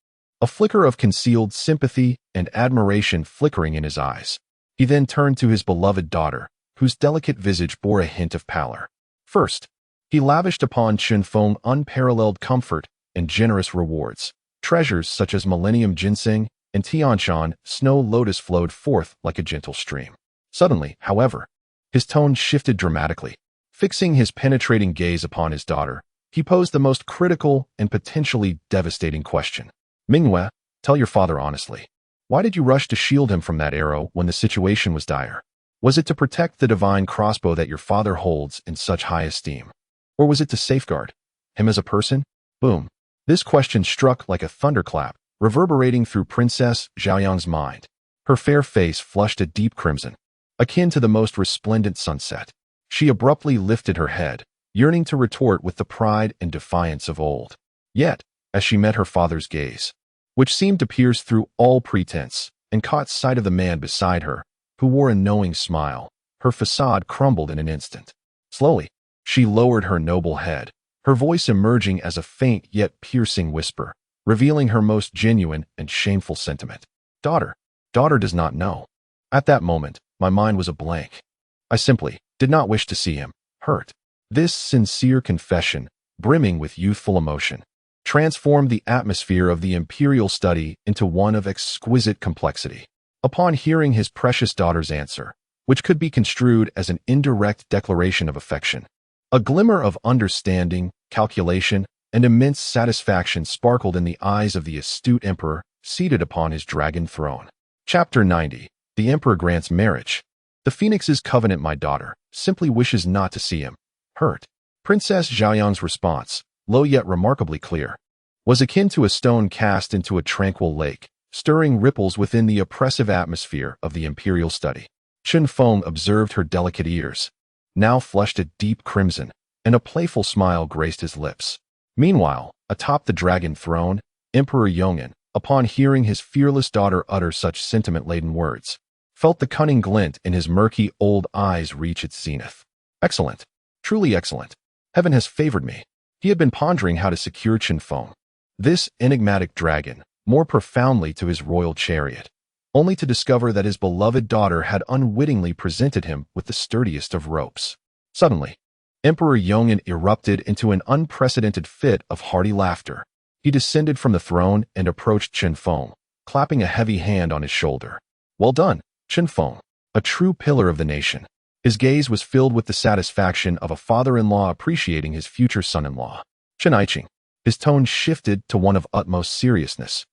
A flicker of concealed sympathy and admiration flickering in his eyes. He then turned to his beloved daughter, whose delicate visage bore a hint of pallor. First, he lavished upon Chen Feng unparalleled comfort and generous rewards. Treasures such as Millennium Ginseng and Tianshan Snow Lotus flowed forth like a gentle stream. Suddenly, however, his tone shifted dramatically. Fixing his penetrating gaze upon his daughter, he posed the most critical and potentially devastating question. Mingwe, tell your father honestly. Why did you rush to shield him from that arrow when the situation was dire? Was it to protect the divine crossbow that your father holds in such high esteem? Or was it to safeguard him as a person? Boom. This question struck like a thunderclap, reverberating through Princess Xiaoyang's mind. Her fair face flushed a deep crimson, akin to the most resplendent sunset. She abruptly lifted her head, yearning to retort with the pride and defiance of old. Yet, as she met her father's gaze, which seemed to pierce through all pretense, and caught sight of the man beside her, who wore a knowing smile, her facade crumbled in an instant. Slowly, she lowered her noble head, her voice emerging as a faint yet piercing whisper, revealing her most genuine and shameful sentiment. Daughter does not know. At that moment, my mind was a blank. I simply did not wish to see him hurt. This sincere confession, brimming with youthful emotion, transformed the atmosphere of the imperial study into one of exquisite complexity. Upon hearing his precious daughter's answer, which could be construed as an indirect declaration of affection, a glimmer of understanding, calculation, and immense satisfaction sparkled in the eyes of the astute emperor seated upon his dragon throne. Chapter 90. The Emperor Grants Marriage. The Phoenix's covenant, my daughter, simply wishes not to see him hurt. Princess Xiaoyang's response, low yet remarkably clear, was akin to a stone cast into a tranquil lake, stirring ripples within the oppressive atmosphere of the imperial study. Chen Feng observed her delicate ears, now flushed a deep crimson, and a playful smile graced his lips. Meanwhile, atop the dragon throne, Emperor Yong'an, upon hearing his fearless daughter utter such sentiment-laden words, felt the cunning glint in his murky old eyes reach its zenith. Excellent. Truly excellent. Heaven has favored me. He had been pondering how to secure Chen Feng, this enigmatic dragon, more profoundly to his royal chariot, only to discover that his beloved daughter had unwittingly presented him with the sturdiest of ropes. Suddenly, Emperor Yong'an erupted into an unprecedented fit of hearty laughter. He descended from the throne and approached Chen Feng, clapping a heavy hand on his shoulder. Well done, Chen Feng, a true pillar of the nation. His gaze was filled with the satisfaction of a father-in-law appreciating his future son-in-law. Chen Aiqing, his tone shifted to one of utmost seriousness.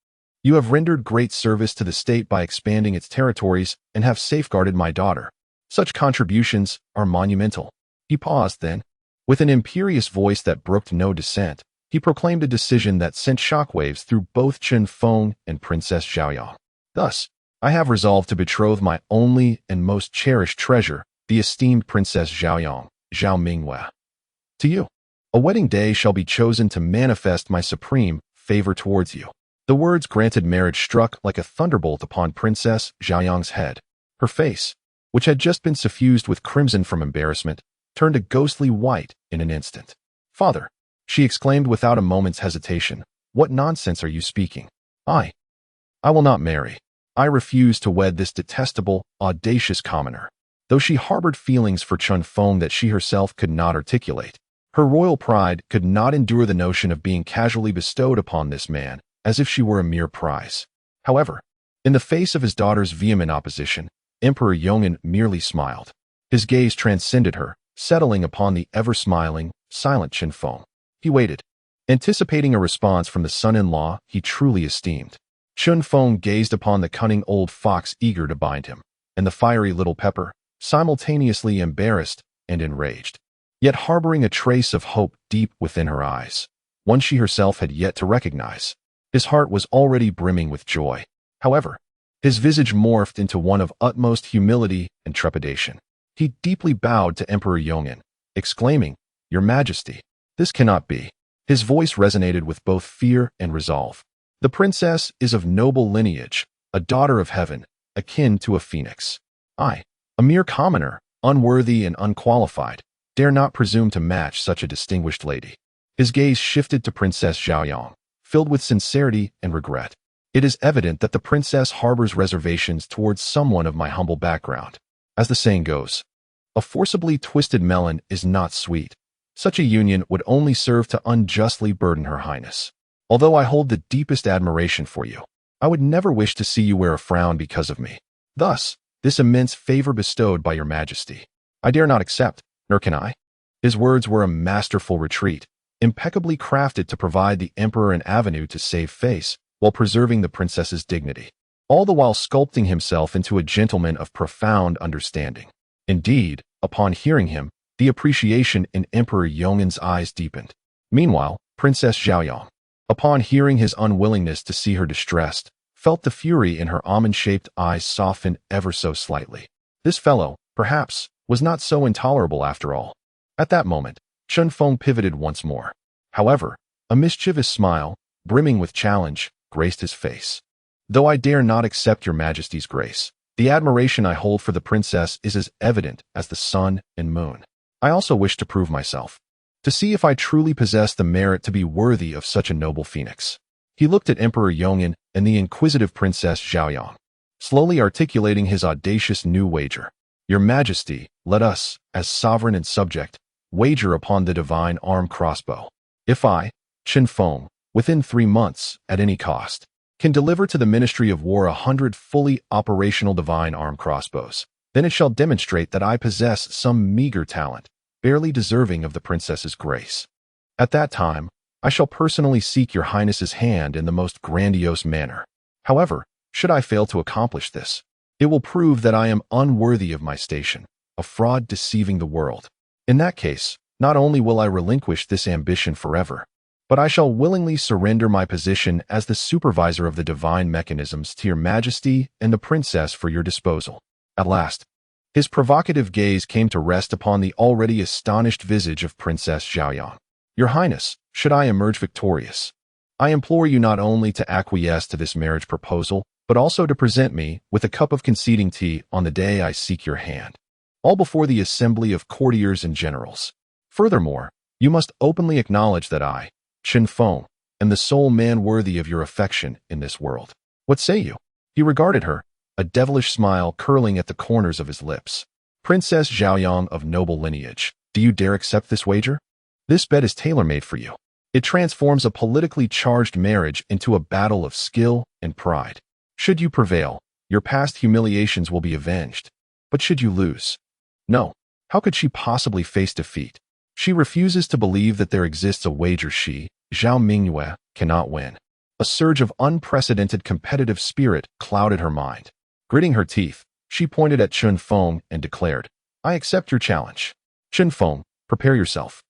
You have rendered great service to the state by expanding its territories and have safeguarded my daughter. Such contributions are monumental. He paused then. With an imperious voice that brooked no dissent, he proclaimed a decision that sent shockwaves through both Chen Feng and Princess Xiaoyang. Thus, I have resolved to betroth my only and most cherished treasure, the esteemed Princess Xiaoyang, Zhao Mingwe, to you. A wedding day shall be chosen to manifest my supreme favor towards you. The words granted marriage struck like a thunderbolt upon Princess Xiaoyang's head. Her face, which had just been suffused with crimson from embarrassment, turned a ghostly white in an instant. Father, she exclaimed without a moment's hesitation, what nonsense are you speaking? I will not marry. I refuse to wed this detestable, audacious commoner. Though she harbored feelings for Chen Feng that she herself could not articulate, her royal pride could not endure the notion of being casually bestowed upon this man, as if she were a mere prize. However, in the face of his daughter's vehement opposition, Emperor Yong'an merely smiled. His gaze transcended her, settling upon the ever-smiling, silent Chen Feng. He waited, anticipating a response from the son-in-law he truly esteemed. Chen Feng gazed upon the cunning old fox eager to bind him, and the fiery little pepper, simultaneously embarrassed and enraged, yet harboring a trace of hope deep within her eyes, one she herself had yet to recognize. His heart was already brimming with joy. However, his visage morphed into one of utmost humility and trepidation. He deeply bowed to Emperor Yong'an, exclaiming, Your Majesty, this cannot be. His voice resonated with both fear and resolve. The princess is of noble lineage, a daughter of heaven, akin to a phoenix. I, a mere commoner, unworthy and unqualified, dare not presume to match such a distinguished lady. His gaze shifted to Princess Xiaoyang, filled with sincerity and regret. It is evident that the princess harbors reservations towards someone of my humble background. As the saying goes, A forcibly twisted melon is not sweet. Such a union would only serve to unjustly burden Her Highness. Although I hold the deepest admiration for you, I would never wish to see you wear a frown because of me. Thus, this immense favor bestowed by your majesty, I dare not accept, nor can I. His words were a masterful retreat, impeccably crafted to provide the emperor an avenue to save face while preserving the princess's dignity, all the while sculpting himself into a gentleman of profound understanding. Indeed, upon hearing him, the appreciation in Emperor Yong'an's eyes deepened. Meanwhile, Princess Zhaoyong, upon hearing his unwillingness to see her distressed, felt the fury in her almond-shaped eyes soften ever so slightly. This fellow, perhaps, was not so intolerable after all. At that moment, Chen Feng pivoted once more. However, a mischievous smile, brimming with challenge, graced his face. Though I dare not accept your majesty's grace, the admiration I hold for the princess is as evident as the sun and moon. I also wish to prove myself, to see if I truly possess the merit to be worthy of such a noble phoenix. He looked at Emperor Yong'an and the inquisitive Princess Zhaoyong, slowly articulating his audacious new wager. Your Majesty, let us, as sovereign and subject, wager upon the divine arm crossbow. If I, Chen Feng, within 3 months, at any cost, can deliver to the Ministry of War 100 fully operational divine arm crossbows, then it shall demonstrate that I possess some meager talent, barely deserving of the princess's grace. At that time, I shall personally seek your highness's hand in the most grandiose manner. However, should I fail to accomplish this, it will prove that I am unworthy of my station, a fraud deceiving the world. In that case, not only will I relinquish this ambition forever, but I shall willingly surrender my position as the supervisor of the divine mechanisms to your majesty and the princess for your disposal. At last, his provocative gaze came to rest upon the already astonished visage of Princess Zhaoyong. Your Highness, should I emerge victorious, I implore you not only to acquiesce to this marriage proposal, but also to present me with a cup of conceding tea on the day I seek your hand, all before the assembly of courtiers and generals. Furthermore, you must openly acknowledge that I, Chen Feng, am the sole man worthy of your affection in this world. What say you? He regarded her, a devilish smile curling at the corners of his lips. Princess Zhaoyong of noble lineage, do you dare accept this wager? This bet is tailor-made for you. It transforms a politically charged marriage into a battle of skill and pride. Should you prevail, your past humiliations will be avenged. But should you lose? No. How could she possibly face defeat? She refuses to believe that there exists a wager she, Zhao Mingyue, cannot win. A surge of unprecedented competitive spirit clouded her mind. Gritting her teeth, she pointed at Chen Feng and declared, I accept your challenge. Chen Feng, prepare yourself.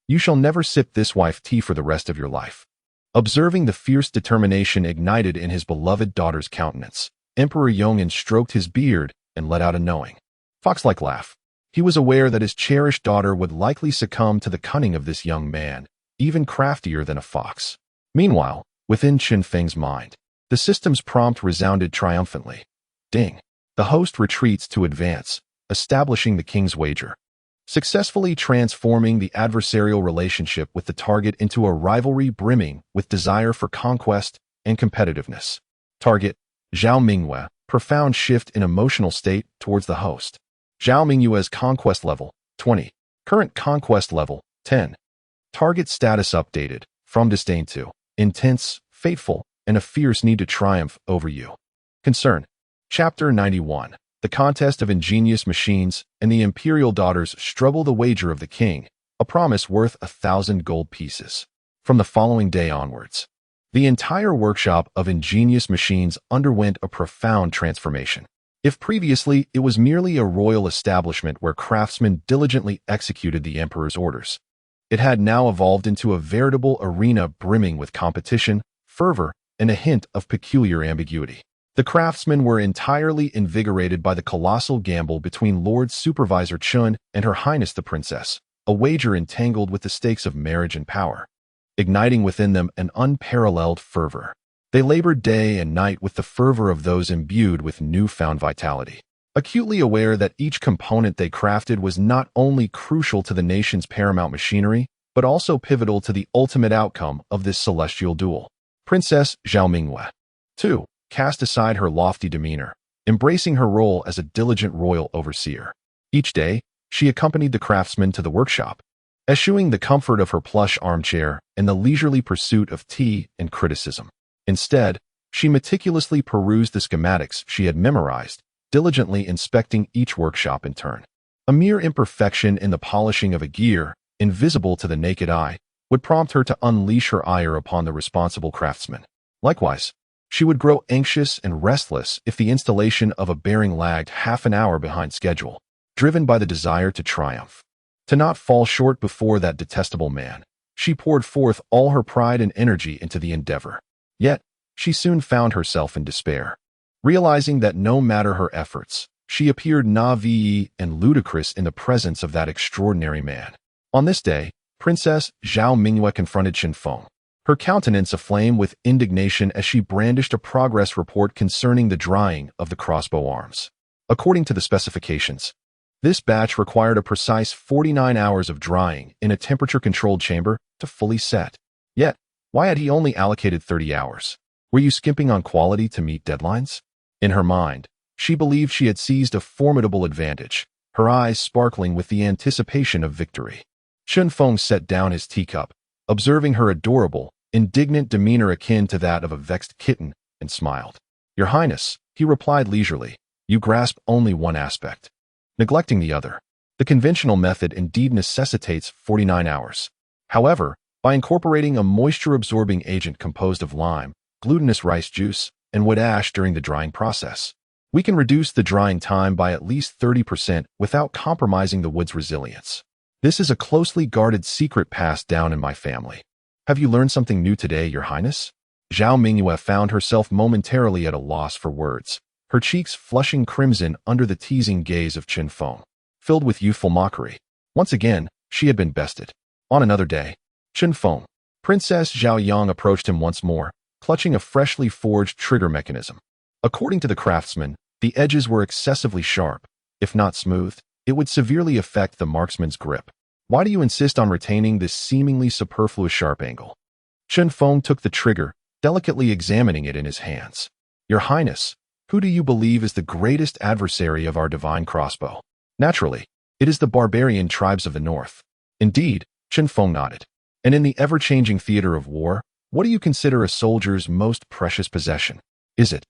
You shall never sip this wife tea for the rest of your life. Observing the fierce determination ignited in his beloved daughter's countenance, Emperor Yong'an stroked his beard and let out a knowing, fox-like laugh. He was aware that his cherished daughter would likely succumb to the cunning of this young man, even craftier than a fox. Meanwhile, within Chen Feng's mind, the system's prompt resounded triumphantly. Ding! The host retreats to advance, establishing the king's wager, successfully transforming the adversarial relationship with the target into a rivalry brimming with desire for conquest and competitiveness. Target, Zhao Mingyue, profound shift in emotional state towards the host. Zhao Mingyue's conquest level, 20. Current conquest level, 10. Target status updated, from disdain to intense, fateful, and a fierce need to triumph over you. Concern. Chapter 91. The contest of ingenious machines and the imperial daughters struggle the wager of the king, a promise worth 1,000 gold pieces. From the following day onwards, the entire workshop of ingenious machines underwent a profound transformation. If previously it was merely a royal establishment where craftsmen diligently executed the emperor's orders, it had now evolved into a veritable arena brimming with competition, fervor, and a hint of peculiar ambiguity. The craftsmen were entirely invigorated by the colossal gamble between Lord Supervisor Chun and Her Highness the Princess, a wager entangled with the stakes of marriage and power, igniting within them an unparalleled fervor. They labored day and night with the fervor of those imbued with newfound vitality, acutely aware that each component they crafted was not only crucial to the nation's paramount machinery, but also pivotal to the ultimate outcome of this celestial duel. Princess Zhao Mingyue, 2. Cast aside her lofty demeanor, embracing her role as a diligent royal overseer. Each day, she accompanied the craftsman to the workshop, eschewing the comfort of her plush armchair and the leisurely pursuit of tea and criticism. Instead, she meticulously perused the schematics she had memorized, diligently inspecting each workshop in turn. A mere imperfection in the polishing of a gear, invisible to the naked eye, would prompt her to unleash her ire upon the responsible craftsman. Likewise, she would grow anxious and restless if the installation of a bearing lagged half an hour behind schedule, driven by the desire to triumph. To not fall short before that detestable man, she poured forth all her pride and energy into the endeavor. Yet, she soon found herself in despair, realizing that no matter her efforts, she appeared naïve and ludicrous in the presence of that extraordinary man. On this day, Princess Zhao Mingyue confronted Chen Feng, her countenance aflame with indignation as she brandished a progress report concerning the drying of the crossbow arms. According to the specifications, this batch required a precise 49 hours of drying in a temperature-controlled chamber to fully set. Yet, why had he only allocated 30 hours? Were you skimping on quality to meet deadlines? In her mind, she believed she had seized a formidable advantage, her eyes sparkling with the anticipation of victory. Chen Feng set down his teacup, observing her adorable, indignant demeanor akin to that of a vexed kitten, and smiled. "Your Highness," he replied leisurely, "you grasp only one aspect, neglecting the other. The conventional method indeed necessitates 49 hours. However, by incorporating a moisture-absorbing agent composed of lime, glutinous rice juice, and wood ash during the drying process, we can reduce the drying time by at least 30% without compromising the wood's resilience. This is a closely guarded secret passed down in my family. Have you learned something new today, Your Highness?" Zhao Mingyue found herself momentarily at a loss for words, her cheeks flushing crimson under the teasing gaze of Chen Feng, filled with youthful mockery. Once again, she had been bested. On another day, Chen Feng, Princess Zhao Yang approached him once more, clutching a freshly forged trigger mechanism. According to the craftsman, the edges were excessively sharp. If not smooth, it would severely affect the marksman's grip. "Why do you insist on retaining this seemingly superfluous sharp angle?" Chen Feng took the trigger, delicately examining it in his hands. "Your Highness, who do you believe is the greatest adversary of our divine crossbow?" "Naturally, it is the barbarian tribes of the north." "Indeed," Chen Feng nodded. "And in the ever-changing theater of war, what do you consider a soldier's most precious possession? Is it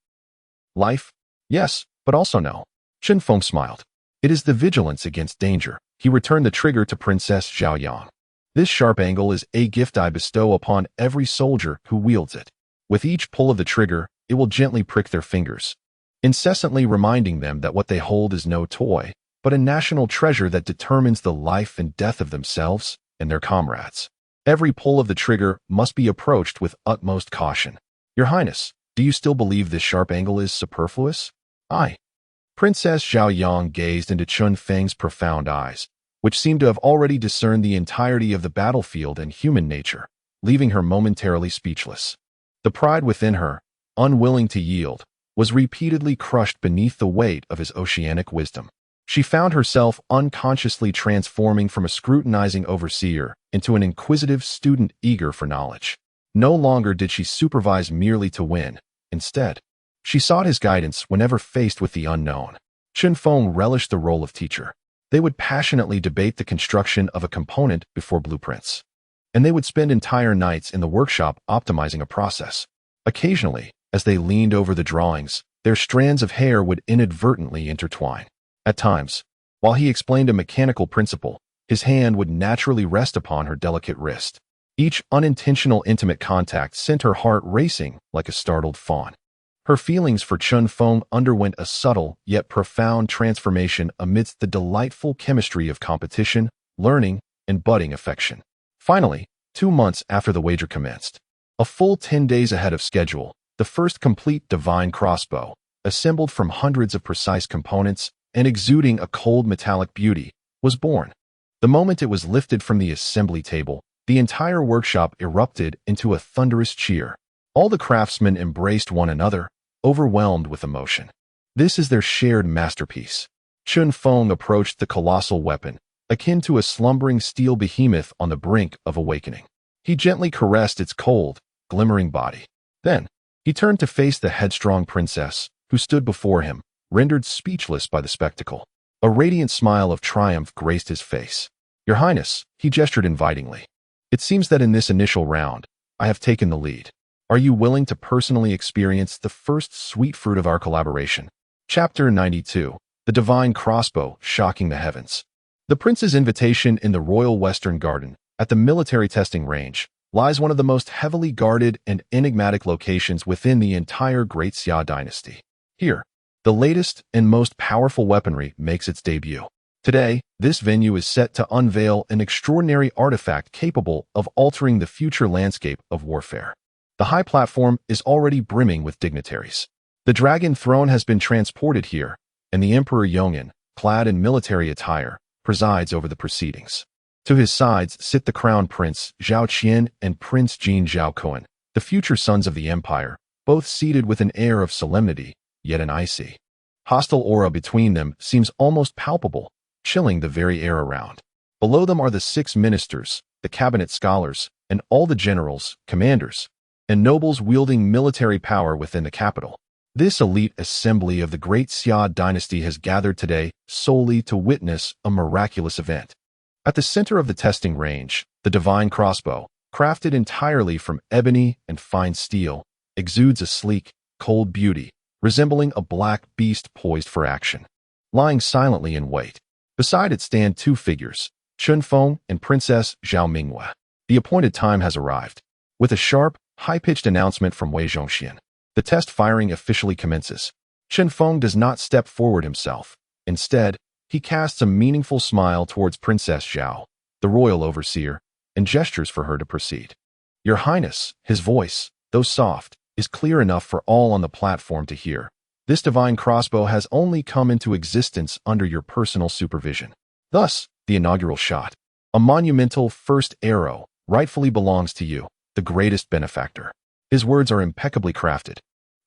life?" "Yes, but also no." Chen Feng smiled. "It is the vigilance against danger." He returned the trigger to Princess Zhao Yang. "This sharp angle is a gift I bestow upon every soldier who wields it. With each pull of the trigger, it will gently prick their fingers, incessantly reminding them that what they hold is no toy, but a national treasure that determines the life and death of themselves and their comrades. Every pull of the trigger must be approached with utmost caution. Your Highness, do you still believe this sharp angle is superfluous?" "Aye." Princess Zhao Yang gazed into Chen Feng's profound eyes, which seemed to have already discerned the entirety of the battlefield and human nature, leaving her momentarily speechless. The pride within her, unwilling to yield, was repeatedly crushed beneath the weight of his oceanic wisdom. She found herself unconsciously transforming from a scrutinizing overseer into an inquisitive student eager for knowledge. No longer did she supervise merely to win. Instead, she sought his guidance whenever faced with the unknown. Chen Feng relished the role of teacher. They would passionately debate the construction of a component before blueprints, and they would spend entire nights in the workshop optimizing a process. Occasionally, as they leaned over the drawings, their strands of hair would inadvertently intertwine. At times, while he explained a mechanical principle, his hand would naturally rest upon her delicate wrist. Each unintentional intimate contact sent her heart racing like a startled fawn. Her feelings for Chen Feng underwent a subtle yet profound transformation amidst the delightful chemistry of competition, learning, and budding affection. Finally, 2 months after the wager commenced, a full 10 days ahead of schedule, the first complete divine crossbow, assembled from hundreds of precise components and exuding a cold metallic beauty, was born. The moment it was lifted from the assembly table, the entire workshop erupted into a thunderous cheer. All the craftsmen embraced one another, overwhelmed with emotion. This is their shared masterpiece. Chen Feng approached the colossal weapon, akin to a slumbering steel behemoth on the brink of awakening. He gently caressed its cold, glimmering body. Then, he turned to face the headstrong princess, who stood before him, rendered speechless by the spectacle. A radiant smile of triumph graced his face. "Your Highness," he gestured invitingly. "It seems that in this initial round, I have taken the lead. Are you willing to personally experience the first sweet fruit of our collaboration?" Chapter 92. The Divine Crossbow Shocking the Heavens. The prince's invitation in the Royal Western Garden, at the military testing range, lies one of the most heavily guarded and enigmatic locations within the entire Great Xia dynasty. Here, the latest and most powerful weaponry makes its debut. Today, this venue is set to unveil an extraordinary artifact capable of altering the future landscape of warfare. The high platform is already brimming with dignitaries. The dragon throne has been transported here, and the Emperor Yongin, clad in military attire, presides over the proceedings. To his sides sit the Crown Prince Zhao Qian and Prince Jin Zhao Kuan, the future sons of the Empire, both seated with an air of solemnity, yet an icy, hostile aura between them seems almost palpable, chilling the very air around. Below them are the 6 ministers, the cabinet scholars, and all the generals, commanders, and nobles wielding military power within the capital. This elite assembly of the Great Xia dynasty has gathered today solely to witness a miraculous event. At the center of the testing range, the divine crossbow, crafted entirely from ebony and fine steel, exudes a sleek, cold beauty, resembling a black beast poised for action. Lying silently in wait, beside it stand 2 figures, Chun Feng and Princess Zhao Minghua. The appointed time has arrived. With a sharp, high-pitched announcement from Wei Zhongxian, the test firing officially commences. Chun Feng does not step forward himself. Instead, he casts a meaningful smile towards Princess Zhao, the royal overseer, and gestures for her to proceed. "Your Highness," his voice, though soft, is clear enough for all on the platform to hear. "This divine crossbow has only come into existence under your personal supervision." Thus, the inaugural shot, a monumental first arrow, rightfully belongs to you, the greatest benefactor. His words are impeccably crafted,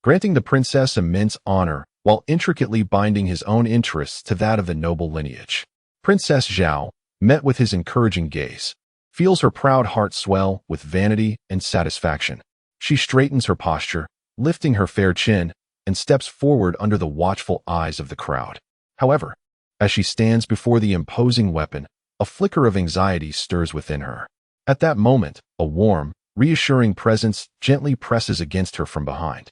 granting the princess immense honor while intricately binding his own interests to that of the noble lineage. Princess Zhao, met with his encouraging gaze, feels her proud heart swell with vanity and satisfaction. She straightens her posture, lifting her fair chin, and steps forward under the watchful eyes of the crowd. However, as she stands before the imposing weapon, a flicker of anxiety stirs within her. At that moment, a warm, reassuring presence gently presses against her from behind.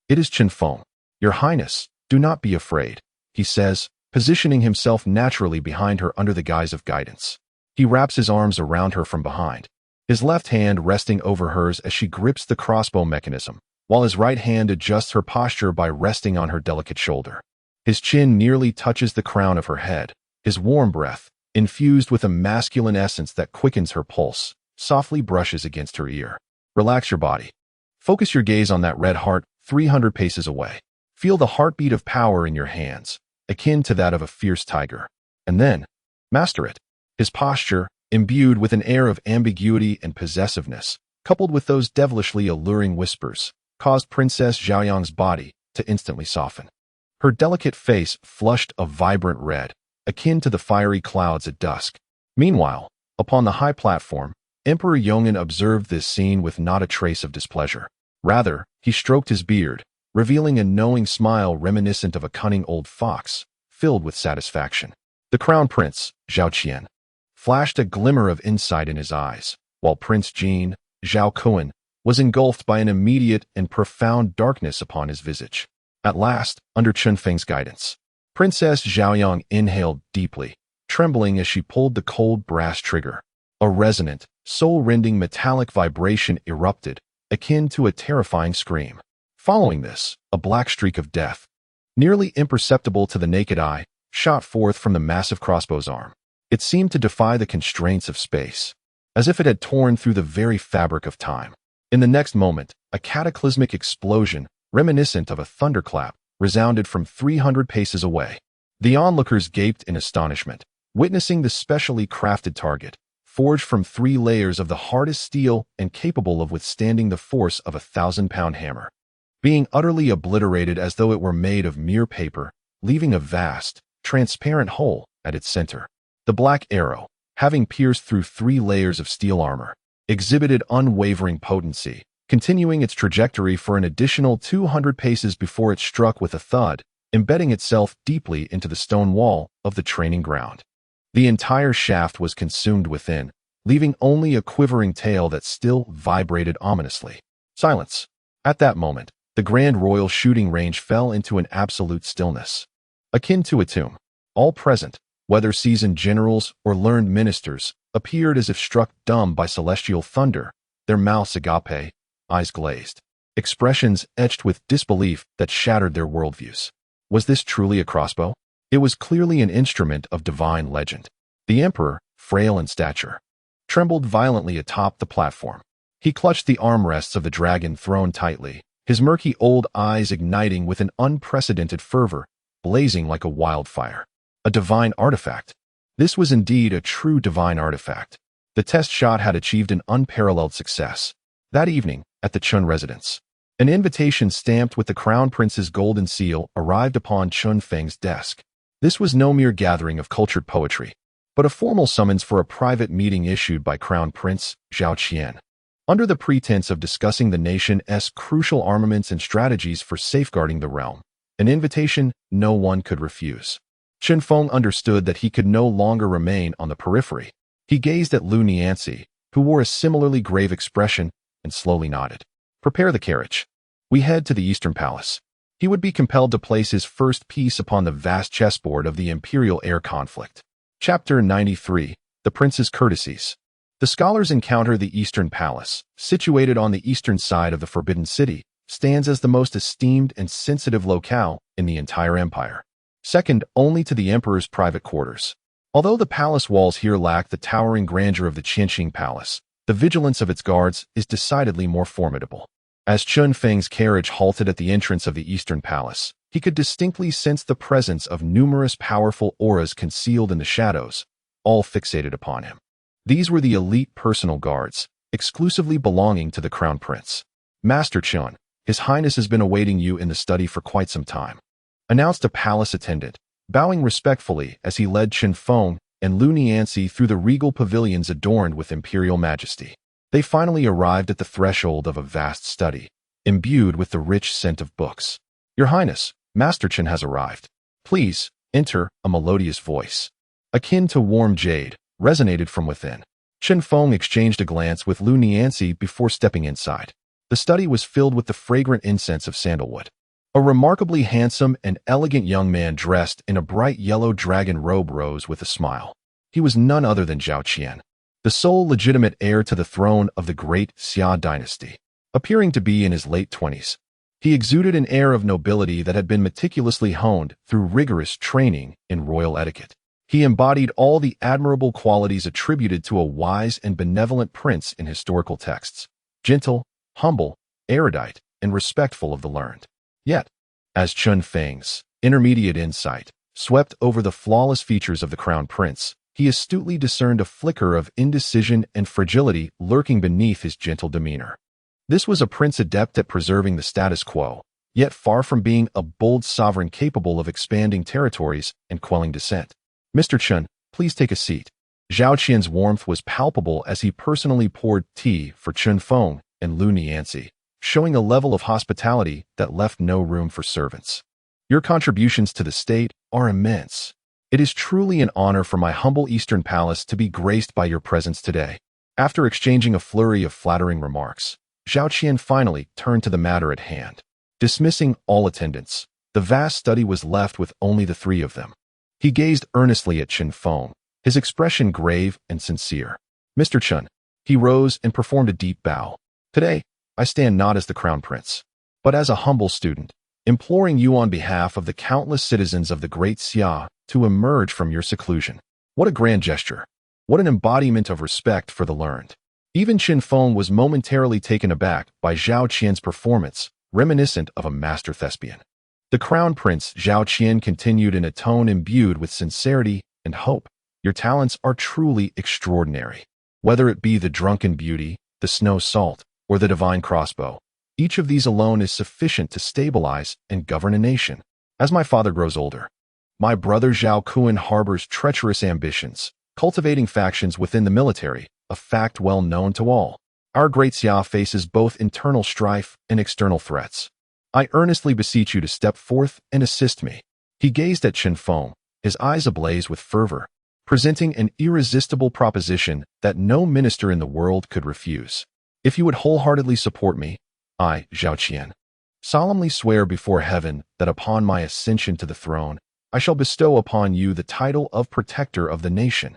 It is Chun Feng. "Your Highness, do not be afraid," he says, positioning himself naturally behind her under the guise of guidance. He wraps his arms around her from behind, his left hand resting over hers as she grips the crossbow mechanism, while his right hand adjusts her posture by resting on her delicate shoulder. His chin nearly touches the crown of her head, his warm breath, infused with a masculine essence that quickens her pulse, softly brushes against her ear. "Relax your body. Focus your gaze on that red heart 300 paces away. Feel the heartbeat of power in your hands, akin to that of a fierce tiger. And then, master it." His posture, imbued with an air of ambiguity and possessiveness, coupled with those devilishly alluring whispers, caused Princess Zhaoyang's body to instantly soften. Her delicate face flushed a vibrant red, akin to the fiery clouds at dusk. Meanwhile, upon the high platform, Emperor Yongin observed this scene with not a trace of displeasure. Rather, he stroked his beard, revealing a knowing smile reminiscent of a cunning old fox, filled with satisfaction. The Crown Prince, Zhao Qian, flashed a glimmer of insight in his eyes, while Prince Jin, Zhao Kuan, was engulfed by an immediate and profound darkness upon his visage. At last, under Chun Feng's guidance, Princess Zhaoyang inhaled deeply, trembling as she pulled the cold brass trigger. A resonant, soul-rending metallic vibration erupted, akin to a terrifying scream. Following this, a black streak of death, nearly imperceptible to the naked eye, shot forth from the massive crossbow's arm. It seemed to defy the constraints of space, as if it had torn through the very fabric of time. In the next moment, a cataclysmic explosion, reminiscent of a thunderclap, resounded from 300 paces away. The onlookers gaped in astonishment, witnessing the specially crafted target, forged from 3 layers of the hardest steel and capable of withstanding the force of a 1,000-pound hammer, being utterly obliterated as though it were made of mere paper, leaving a vast, transparent hole at its center. The black arrow, having pierced through 3 layers of steel armor, exhibited unwavering potency, continuing its trajectory for an additional 200 paces before it struck with a thud, embedding itself deeply into the stone wall of the training ground. The entire shaft was consumed within, leaving only a quivering tail that still vibrated ominously. Silence. At that moment, the Grand Royal shooting range fell into an absolute stillness, akin to a tomb. All present, whether seasoned generals or learned ministers, appeared as if struck dumb by celestial thunder, their mouths agape, eyes glazed, expressions etched with disbelief that shattered their worldviews. Was this truly a crossbow? It was clearly an instrument of divine legend. The emperor, frail in stature, trembled violently atop the platform. He clutched the armrests of the dragon throne tightly, his murky old eyes igniting with an unprecedented fervor, blazing like a wildfire. A divine artifact. This was indeed a true divine artifact. The test shot had achieved an unparalleled success. That evening, at the Chun residence, an invitation stamped with the Crown Prince's golden seal arrived upon Chun Feng's desk. This was no mere gathering of cultured poetry, but a formal summons for a private meeting issued by Crown Prince Zhao Qian. Under the pretense of discussing the nation's crucial armaments and strategies for safeguarding the realm, an invitation no one could refuse. Chen Feng understood that he could no longer remain on the periphery. He gazed at Lu Nianxi, who wore a similarly grave expression, and slowly nodded. Prepare the carriage. We head to the Eastern Palace. He would be compelled to place his first piece upon the vast chessboard of the imperial heir conflict. Chapter 93. The Prince's Courtesies. The scholars encounter the Eastern Palace, situated on the eastern side of the Forbidden City, stands as the most esteemed and sensitive locale in the entire empire, second only to the emperor's private quarters. Although the palace walls here lack the towering grandeur of the Qianxing Palace, the vigilance of its guards is decidedly more formidable. As Chun Feng's carriage halted at the entrance of the Eastern Palace, he could distinctly sense the presence of numerous powerful auras concealed in the shadows, all fixated upon him. These were the elite personal guards, exclusively belonging to the Crown Prince. Master Chun, His Highness has been awaiting you in the study for quite some time, announced a palace attendant, bowing respectfully as he led Chen Feng and Lu Nianxi through the regal pavilions adorned with imperial majesty. They finally arrived at the threshold of a vast study, imbued with the rich scent of books. Your Highness, Master Chen has arrived. Please, enter, a melodious voice, akin to warm jade, resonated from within. Chen Feng exchanged a glance with Lu Nianxi before stepping inside. The study was filled with the fragrant incense of sandalwood. A remarkably handsome and elegant young man dressed in a bright yellow dragon robe rose with a smile. He was none other than Zhao Qian, the sole legitimate heir to the throne of the great Xia dynasty. Appearing to be in his late 20s, he exuded an air of nobility that had been meticulously honed through rigorous training in royal etiquette. He embodied all the admirable qualities attributed to a wise and benevolent prince in historical texts: gentle, humble, erudite, and respectful of the learned. Yet, as Chun Feng's intermediate insight swept over the flawless features of the Crown Prince, he astutely discerned a flicker of indecision and fragility lurking beneath his gentle demeanor. This was a prince adept at preserving the status quo, yet far from being a bold sovereign capable of expanding territories and quelling dissent. Mr. Chun, please take a seat. Zhao Qian's warmth was palpable as he personally poured tea for Chen Feng and Lu Nianxi, showing a level of hospitality that left no room for servants. Your contributions to the state are immense. It is truly an honor for my humble Eastern Palace to be graced by your presence today. After exchanging a flurry of flattering remarks, Zhao Qian finally turned to the matter at hand. Dismissing all attendants, the vast study was left with only the three of them. He gazed earnestly at Chen Feng, his expression grave and sincere. Mr. Chun, he rose and performed a deep bow. Today, I stand not as the Crown Prince, but as a humble student, imploring you on behalf of the countless citizens of the great Xia to emerge from your seclusion. What a grand gesture. What an embodiment of respect for the learned. Even Chen Feng was momentarily taken aback by Zhao Qian's performance, reminiscent of a master thespian. The Crown Prince Zhao Qian continued in a tone imbued with sincerity and hope. Your talents are truly extraordinary. Whether it be the drunken beauty, the snow salt, or the divine crossbow, each of these alone is sufficient to stabilize and govern a nation. As my father grows older, my brother Zhao Kuan harbors treacherous ambitions, cultivating factions within the military, a fact well known to all. Our great Xia faces both internal strife and external threats. I earnestly beseech you to step forth and assist me." He gazed at Chen Feng, his eyes ablaze with fervor, presenting an irresistible proposition that no minister in the world could refuse. "If you would wholeheartedly support me, I, Zhao Qian, solemnly swear before heaven that upon my ascension to the throne, I shall bestow upon you the title of Protector of the Nation.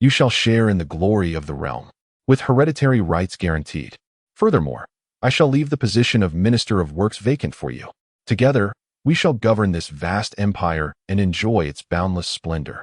You shall share in the glory of the realm, with hereditary rights guaranteed. Furthermore, I shall leave the position of Minister of Works vacant for you. Together, we shall govern this vast empire and enjoy its boundless splendor.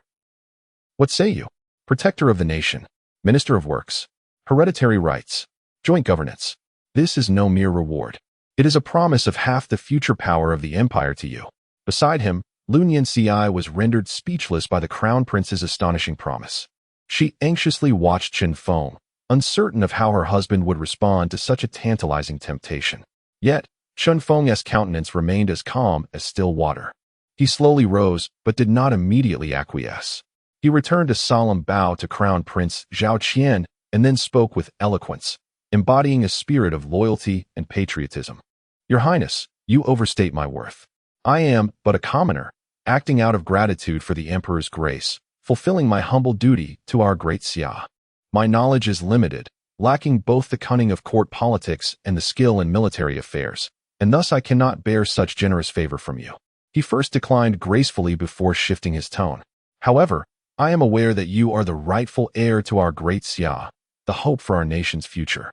What say you? Protector of the Nation, Minister of Works, hereditary rights, joint governance. This is no mere reward. It is a promise of half the future power of the empire to you." Beside him, Lun Yanci was rendered speechless by the crown prince's astonishing promise. She anxiously watched Chen Feng, uncertain of how her husband would respond to such a tantalizing temptation. Yet, Chen Feng's countenance remained as calm as still water. He slowly rose, but did not immediately acquiesce. He returned a solemn bow to Crown Prince Zhao Qian and then spoke with eloquence, embodying a spirit of loyalty and patriotism. "Your Highness, you overstate my worth. I am but a commoner, acting out of gratitude for the Emperor's grace, fulfilling my humble duty to our great Xia. My knowledge is limited, lacking both the cunning of court politics and the skill in military affairs, and thus I cannot bear such generous favor from you." He first declined gracefully before shifting his tone. "However, I am aware that you are the rightful heir to our great Xia, the hope for our nation's future.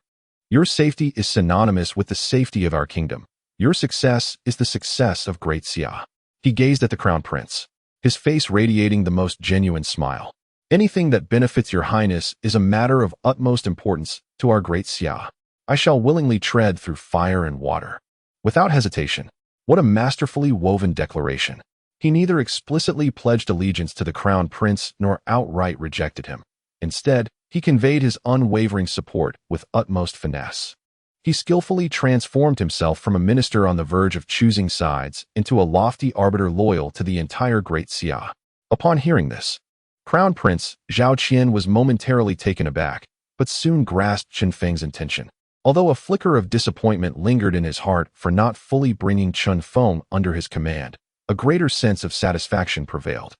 Your safety is synonymous with the safety of our kingdom. Your success is the success of great Xia." He gazed at the crown prince, his face radiating the most genuine smile. "Anything that benefits your highness is a matter of utmost importance to our great Xia. I shall willingly tread through fire and water." Without hesitation, what a masterfully woven declaration. He neither explicitly pledged allegiance to the crown prince nor outright rejected him. Instead, he conveyed his unwavering support with utmost finesse. He skillfully transformed himself from a minister on the verge of choosing sides into a lofty arbiter loyal to the entire great Xia. Upon hearing this, Crown Prince Zhao Qian was momentarily taken aback, but soon grasped Chen Feng's intention. Although a flicker of disappointment lingered in his heart for not fully bringing Chen Feng under his command, a greater sense of satisfaction prevailed.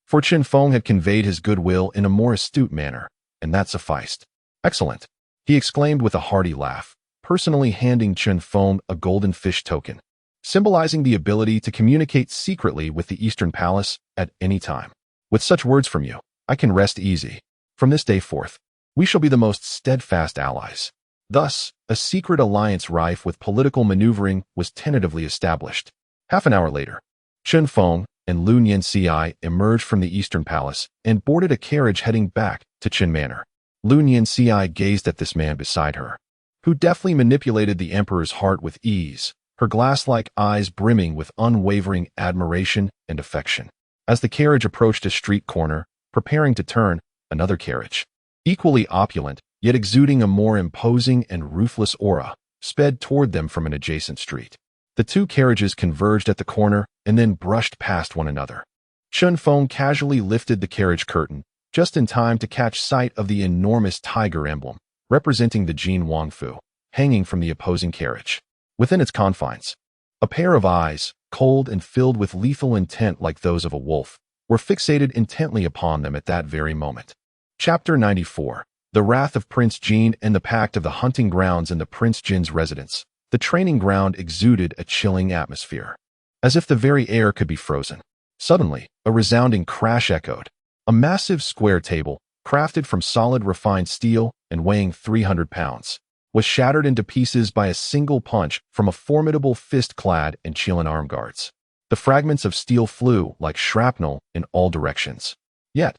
For Chen Feng had conveyed his goodwill in a more astute manner, and that sufficed. "Excellent," he exclaimed with a hearty laugh, personally handing Chen Feng a golden fish token, symbolizing the ability to communicate secretly with the Eastern Palace at any time. "With such words from you, I can rest easy. From this day forth, we shall be the most steadfast allies." Thus, a secret alliance rife with political maneuvering was tentatively established. Half an hour later, Chen Feng and Lun Yanci emerged from the Eastern Palace and boarded a carriage heading back to Qin Manor. Lun Yanci gazed at this man beside her, who deftly manipulated the emperor's heart with ease, her glass-like eyes brimming with unwavering admiration and affection. As the carriage approached a street corner, preparing to turn, another carriage, equally opulent, yet exuding a more imposing and ruthless aura, sped toward them from an adjacent street. The two carriages converged at the corner and then brushed past one another. Chen Feng casually lifted the carriage curtain, just in time to catch sight of the enormous tiger emblem, representing the Jin Wangfu, hanging from the opposing carriage. Within its confines, a pair of eyes, cold and filled with lethal intent like those of a wolf, were fixated intently upon them at that very moment. Chapter 94. The Wrath of Prince Jin and the Pact of the Hunting Grounds in the Prince Jin's residence. The training ground exuded a chilling atmosphere, as if the very air could be frozen. Suddenly, a resounding crash echoed. A massive square table, crafted from solid refined steel and weighing 300 pounds, was shattered into pieces by a single punch from a formidable fist-clad and Qilin arm guards. The fragments of steel flew like shrapnel in all directions. Yet,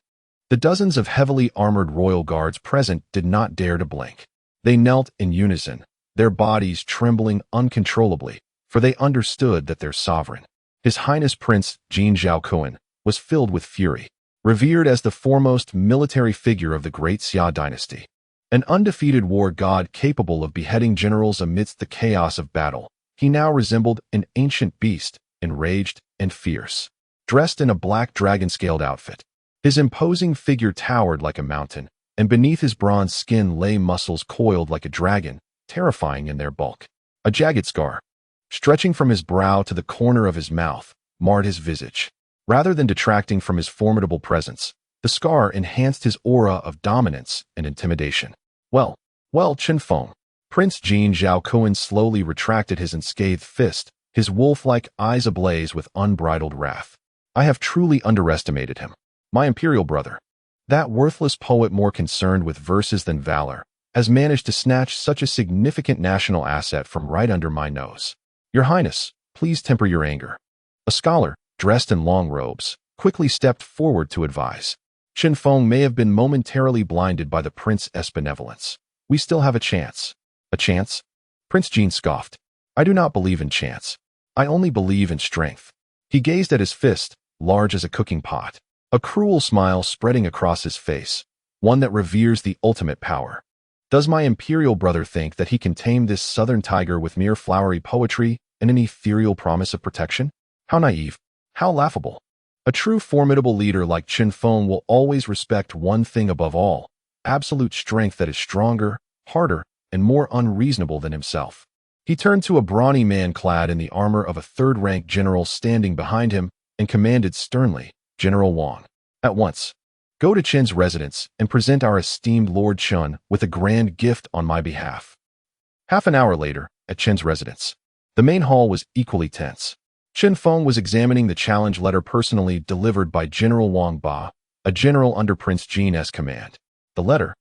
the dozens of heavily armored royal guards present did not dare to blink. They knelt in unison, their bodies trembling uncontrollably, for they understood that their sovereign, His Highness Prince Jin Zhaokuan, was filled with fury. Revered as the foremost military figure of the great Xia dynasty, an undefeated war god capable of beheading generals amidst the chaos of battle, he now resembled an ancient beast, enraged and fierce. Dressed in a black dragon-scaled outfit, his imposing figure towered like a mountain, and beneath his bronze skin lay muscles coiled like a dragon, terrifying in their bulk. A jagged scar, stretching from his brow to the corner of his mouth, marred his visage. Rather than detracting from his formidable presence, the scar enhanced his aura of dominance and intimidation. Well, Chen Feng. Prince Jin Zhao Kuan slowly retracted his unscathed fist, his wolf-like eyes ablaze with unbridled wrath. I have truly underestimated him. My imperial brother, that worthless poet more concerned with verses than valor, has managed to snatch such a significant national asset from right under my nose. Your Highness, please temper your anger. A scholar, dressed in long robes, quickly stepped forward to advise. Chen Feng may have been momentarily blinded by the prince's benevolence. We still have a chance. A chance? Prince Jin scoffed. I do not believe in chance. I only believe in strength. He gazed at his fist, large as a cooking pot, a cruel smile spreading across his face, one that reveres the ultimate power. Does my imperial brother think that he can tame this southern tiger with mere flowery poetry and an ethereal promise of protection? How naive. How laughable. A true formidable leader like Chen Feng will always respect one thing above all, absolute strength that is stronger, harder, and more unreasonable than himself. He turned to a brawny man clad in the armor of a third-rank general standing behind him and commanded sternly, General Wang, at once, go to Chen's residence and present our esteemed Lord Chen with a grand gift on my behalf. Half an hour later, at Chen's residence, the main hall was equally tense. Chen Feng was examining the challenge letter personally delivered by General Wang Ba, a general under Prince Jin's command. The letter,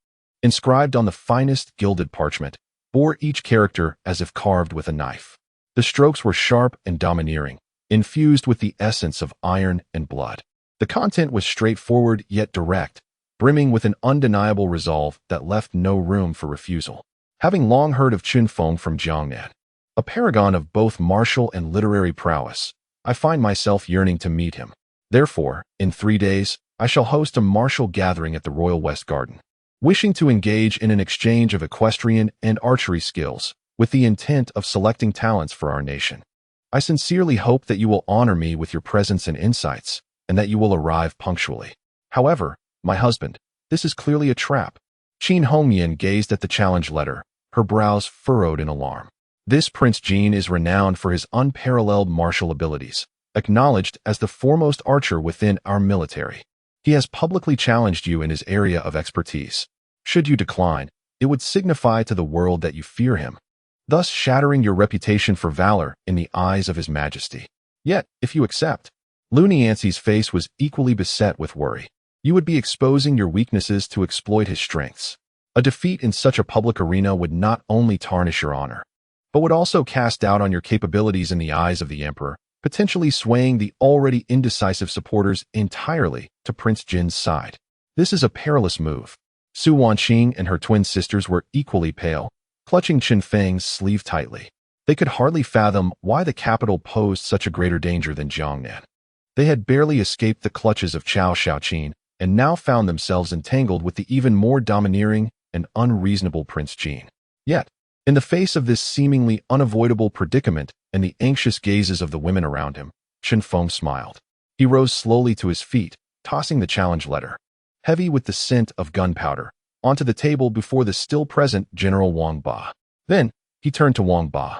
inscribed on the finest gilded parchment, bore each character as if carved with a knife. The strokes were sharp and domineering, infused with the essence of iron and blood. The content was straightforward yet direct, brimming with an undeniable resolve that left no room for refusal. Having long heard of Chen Feng from Jiangnan, a paragon of both martial and literary prowess, I find myself yearning to meet him. Therefore, in 3 days, I shall host a martial gathering at the Royal West Garden. Wishing to engage in an exchange of equestrian and archery skills, with the intent of selecting talents for our nation. I sincerely hope that you will honor me with your presence and insights, and that you will arrive punctually. However, my husband, this is clearly a trap. Qin Hongyan gazed at the challenge letter, her brows furrowed in alarm. This Prince Jin is renowned for his unparalleled martial abilities, acknowledged as the foremost archer within our military. He has publicly challenged you in his area of expertise. Should you decline, it would signify to the world that you fear him, thus shattering your reputation for valor in the eyes of his majesty. Yet, if you accept, Lu Nianxi's face was equally beset with worry. You would be exposing your weaknesses to exploit his strengths. A defeat in such a public arena would not only tarnish your honor, but would also cast doubt on your capabilities in the eyes of the emperor, potentially swaying the already indecisive supporters entirely to Prince Jin's side. This is a perilous move. Su Wanqing and her twin sisters were equally pale, clutching Chen Feng's sleeve tightly. They could hardly fathom why the capital posed such a greater danger than Jiangnan. They had barely escaped the clutches of Chao Shaoqin and now found themselves entangled with the even more domineering and unreasonable Prince Jin. Yet, in the face of this seemingly unavoidable predicament and the anxious gazes of the women around him, Chen Feng smiled. He rose slowly to his feet, tossing the challenge letter, heavy with the scent of gunpowder, onto the table before the still-present General Wang Ba. Then, he turned to Wang Ba,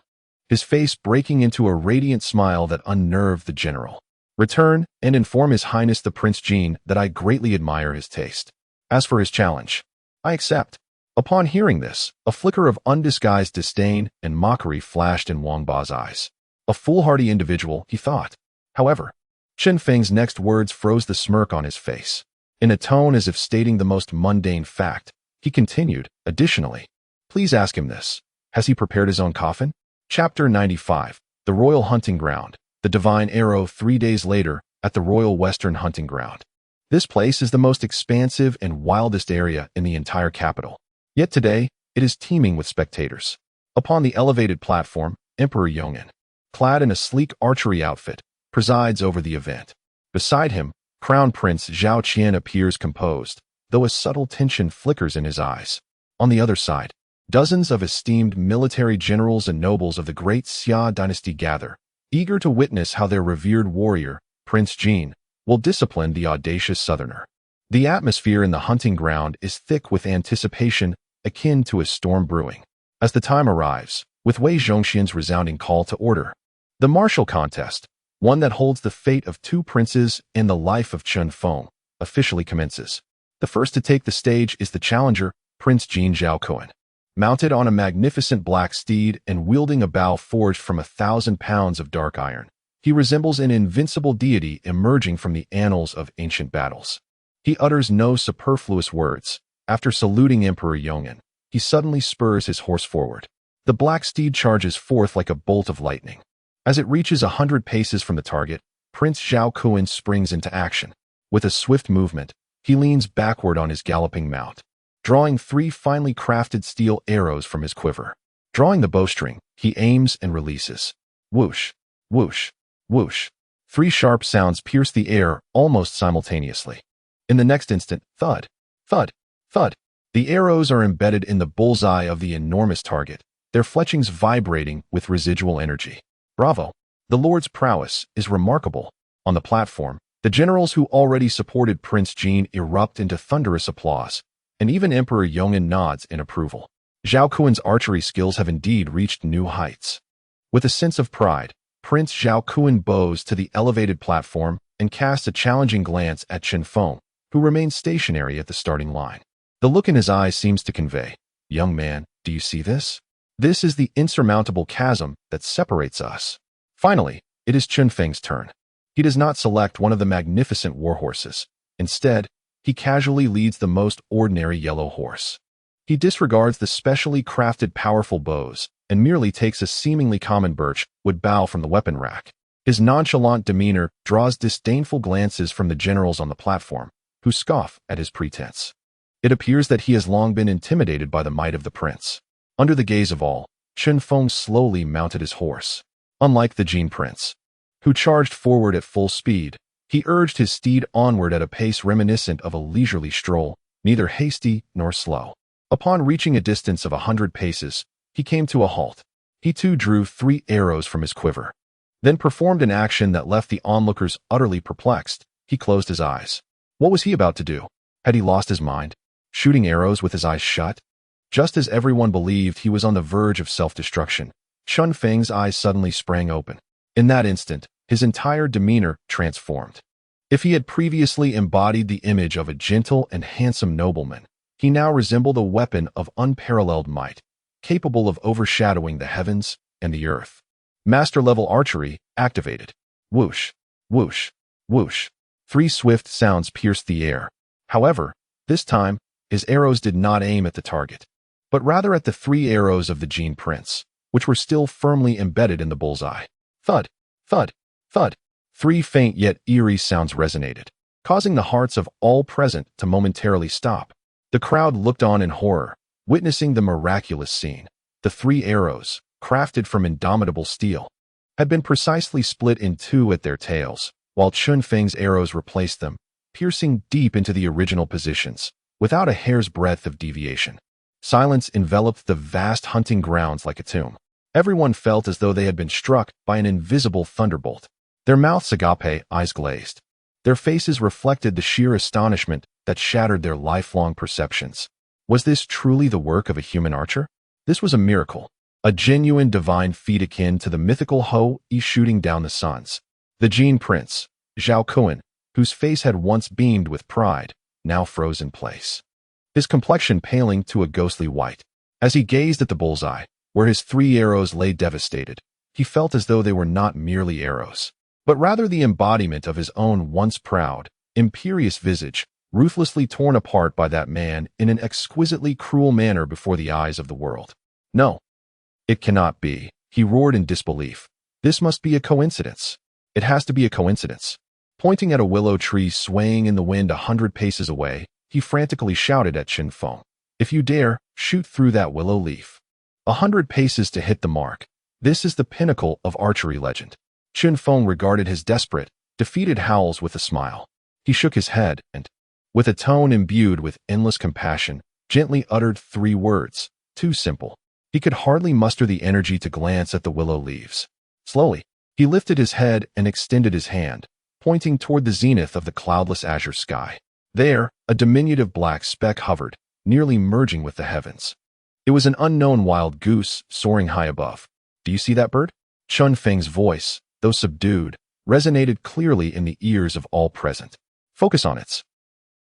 his face breaking into a radiant smile that unnerved the general. Return and inform His Highness the Prince Jin that I greatly admire his taste. As for his challenge, I accept. Upon hearing this, a flicker of undisguised disdain and mockery flashed in Wang Ba's eyes. A foolhardy individual, he thought. However, Chen Feng's next words froze the smirk on his face. In a tone as if stating the most mundane fact, he continued, additionally, please ask him this. Has he prepared his own coffin? Chapter 95, The Royal Hunting Ground. The Divine Arrow 3 days later, at the Royal Western Hunting Ground. This place is the most expansive and wildest area in the entire capital. Yet today, it is teeming with spectators. Upon the elevated platform, Emperor Yong'an, clad in a sleek archery outfit, presides over the event. Beside him, Crown Prince Zhao Qian appears composed, though a subtle tension flickers in his eyes. On the other side, dozens of esteemed military generals and nobles of the great Xia dynasty gather, eager to witness how their revered warrior, Prince Jin, will discipline the audacious southerner. The atmosphere in the hunting ground is thick with anticipation akin to a storm brewing. As the time arrives, with Wei Zhongxian's resounding call to order. The martial contest, one that holds the fate of two princes and the life of Chen Feng, officially commences. The first to take the stage is the challenger, Prince Jin Zhaokuan. Mounted on a magnificent black steed and wielding a bow forged from 1,000 pounds of dark iron, he resembles an invincible deity emerging from the annals of ancient battles. He utters no superfluous words. After saluting Emperor Yong'an, he suddenly spurs his horse forward. The black steed charges forth like a bolt of lightning. As it reaches 100 paces from the target, Prince Zhaokuan springs into action. With a swift movement, he leans backward on his galloping mount, drawing 3 finely crafted steel arrows from his quiver. Drawing the bowstring, he aims and releases. Whoosh, whoosh, whoosh. 3 sharp sounds pierce the air almost simultaneously. In the next instant, thud, thud, thud. The arrows are embedded in the bullseye of the enormous target, their fletchings vibrating with residual energy. Bravo! The Lord's prowess is remarkable. On the platform, the generals who already supported Prince Jin erupt into thunderous applause, and even Emperor Yong'an nods in approval. Zhaokuan's archery skills have indeed reached new heights. With a sense of pride, Prince Zhaokuan bows to the elevated platform and casts a challenging glance at Chen Feng, who remains stationary at the starting line. The look in his eyes seems to convey, "Young man, do you see this? This is the insurmountable chasm that separates us." Finally, it is Chen Feng's turn. He does not select one of the magnificent warhorses. Instead, he casually leads the most ordinary yellow horse. He disregards the specially crafted powerful bows and merely takes a seemingly common birch wood bow from the weapon rack. His nonchalant demeanor draws disdainful glances from the generals on the platform, who scoff at his pretense. It appears that he has long been intimidated by the might of the prince. Under the gaze of all, Chen Feng slowly mounted his horse. Unlike the Jin prince, who charged forward at full speed, he urged his steed onward at a pace reminiscent of a leisurely stroll, neither hasty nor slow. Upon reaching a distance of 100 paces, he came to a halt. He too drew 3 arrows from his quiver, then performed an action that left the onlookers utterly perplexed. He closed his eyes. What was he about to do? Had he lost his mind, shooting arrows with his eyes shut? Just as everyone believed he was on the verge of self-destruction, Chen Feng's eyes suddenly sprang open. In that instant, his entire demeanor transformed. If he had previously embodied the image of a gentle and handsome nobleman, he now resembled a weapon of unparalleled might, capable of overshadowing the heavens and the earth. Master-level archery activated. Whoosh, whoosh, whoosh. 3 swift sounds pierced the air. However, this time, his arrows did not aim at the target, but rather at the 3 arrows of the Jin prince, which were still firmly embedded in the bullseye. Thud, thud, thud. 3 faint yet eerie sounds resonated, causing the hearts of all present to momentarily stop. The crowd looked on in horror, witnessing the miraculous scene. The 3 arrows, crafted from indomitable steel, had been precisely split in 2 at their tails, while Chen Feng's arrows replaced them, piercing deep into the original positions, without a hair's breadth of deviation. Silence enveloped the vast hunting grounds like a tomb. Everyone felt as though they had been struck by an invisible thunderbolt. Their mouths agape, eyes glazed. Their faces reflected the sheer astonishment that shattered their lifelong perceptions. Was this truly the work of a human archer? This was a miracle, a genuine divine feat akin to the mythical Ho-E shooting down the suns. The Jin prince, Zhaokuan, whose face had once beamed with pride, now froze in place, his complexion paling to a ghostly white. As he gazed at the bullseye, where his 3 arrows lay devastated, he felt as though they were not merely arrows, but rather the embodiment of his own once proud, imperious visage, ruthlessly torn apart by that man in an exquisitely cruel manner before the eyes of the world. No, it cannot be, he roared in disbelief. This must be a coincidence. It has to be a coincidence. Pointing at a willow tree swaying in the wind 100 paces away, he frantically shouted at Chen Feng, "If you dare, shoot through that willow leaf." 100 paces to hit the mark. This is the pinnacle of archery legend. Chen Feng regarded his desperate, defeated howls with a smile. He shook his head and, with a tone imbued with endless compassion, gently uttered 3 words, too simple. He could hardly muster the energy to glance at the willow leaves. Slowly, he lifted his head and extended his hand, pointing toward the zenith of the cloudless azure sky. There, a diminutive black speck hovered, nearly merging with the heavens. It was an unknown wild goose soaring high above. "Do you see that bird?" Chun Feng's voice, though subdued, resonated clearly in the ears of all present. "Focus on its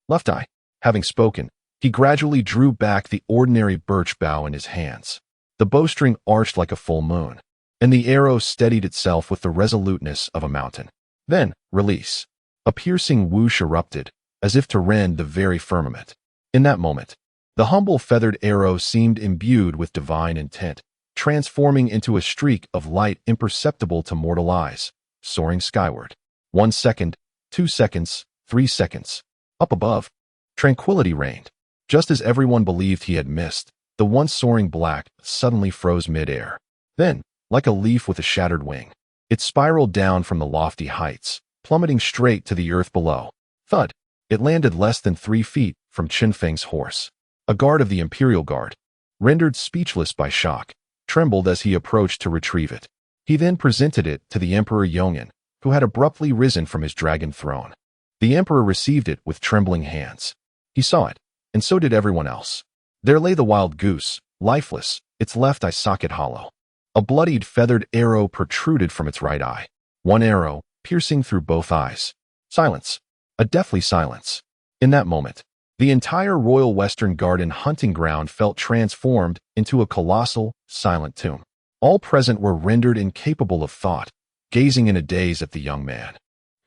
left eye." Having spoken, he gradually drew back the ordinary birch bough in his hands. The bowstring arched like a full moon, and the arrow steadied itself with the resoluteness of a mountain. Then, release. A piercing whoosh erupted, as if to rend the very firmament. In that moment, the humble feathered arrow seemed imbued with divine intent, transforming into a streak of light imperceptible to mortal eyes, soaring skyward. 1 second, 2 seconds, 3 seconds. Up above, tranquility reigned. Just as everyone believed he had missed, the once soaring black suddenly froze mid-air. Then, like a leaf with a shattered wing, it spiraled down from the lofty heights, plummeting straight to the earth below. Thud! It landed less than 3 feet from Chun Feng's horse. A guard of the Imperial Guard, rendered speechless by shock, trembled as he approached to retrieve it. He then presented it to the Emperor Yongin, who had abruptly risen from his dragon throne. The Emperor received it with trembling hands. He saw it, and so did everyone else. There lay the wild goose, lifeless, its left eye socket hollow. A bloodied feathered arrow protruded from its right eye. One arrow, piercing through both eyes. Silence. A deathly silence. In that moment, the entire Royal Western Garden hunting ground felt transformed into a colossal, silent tomb. All present were rendered incapable of thought, gazing in a daze at the young man,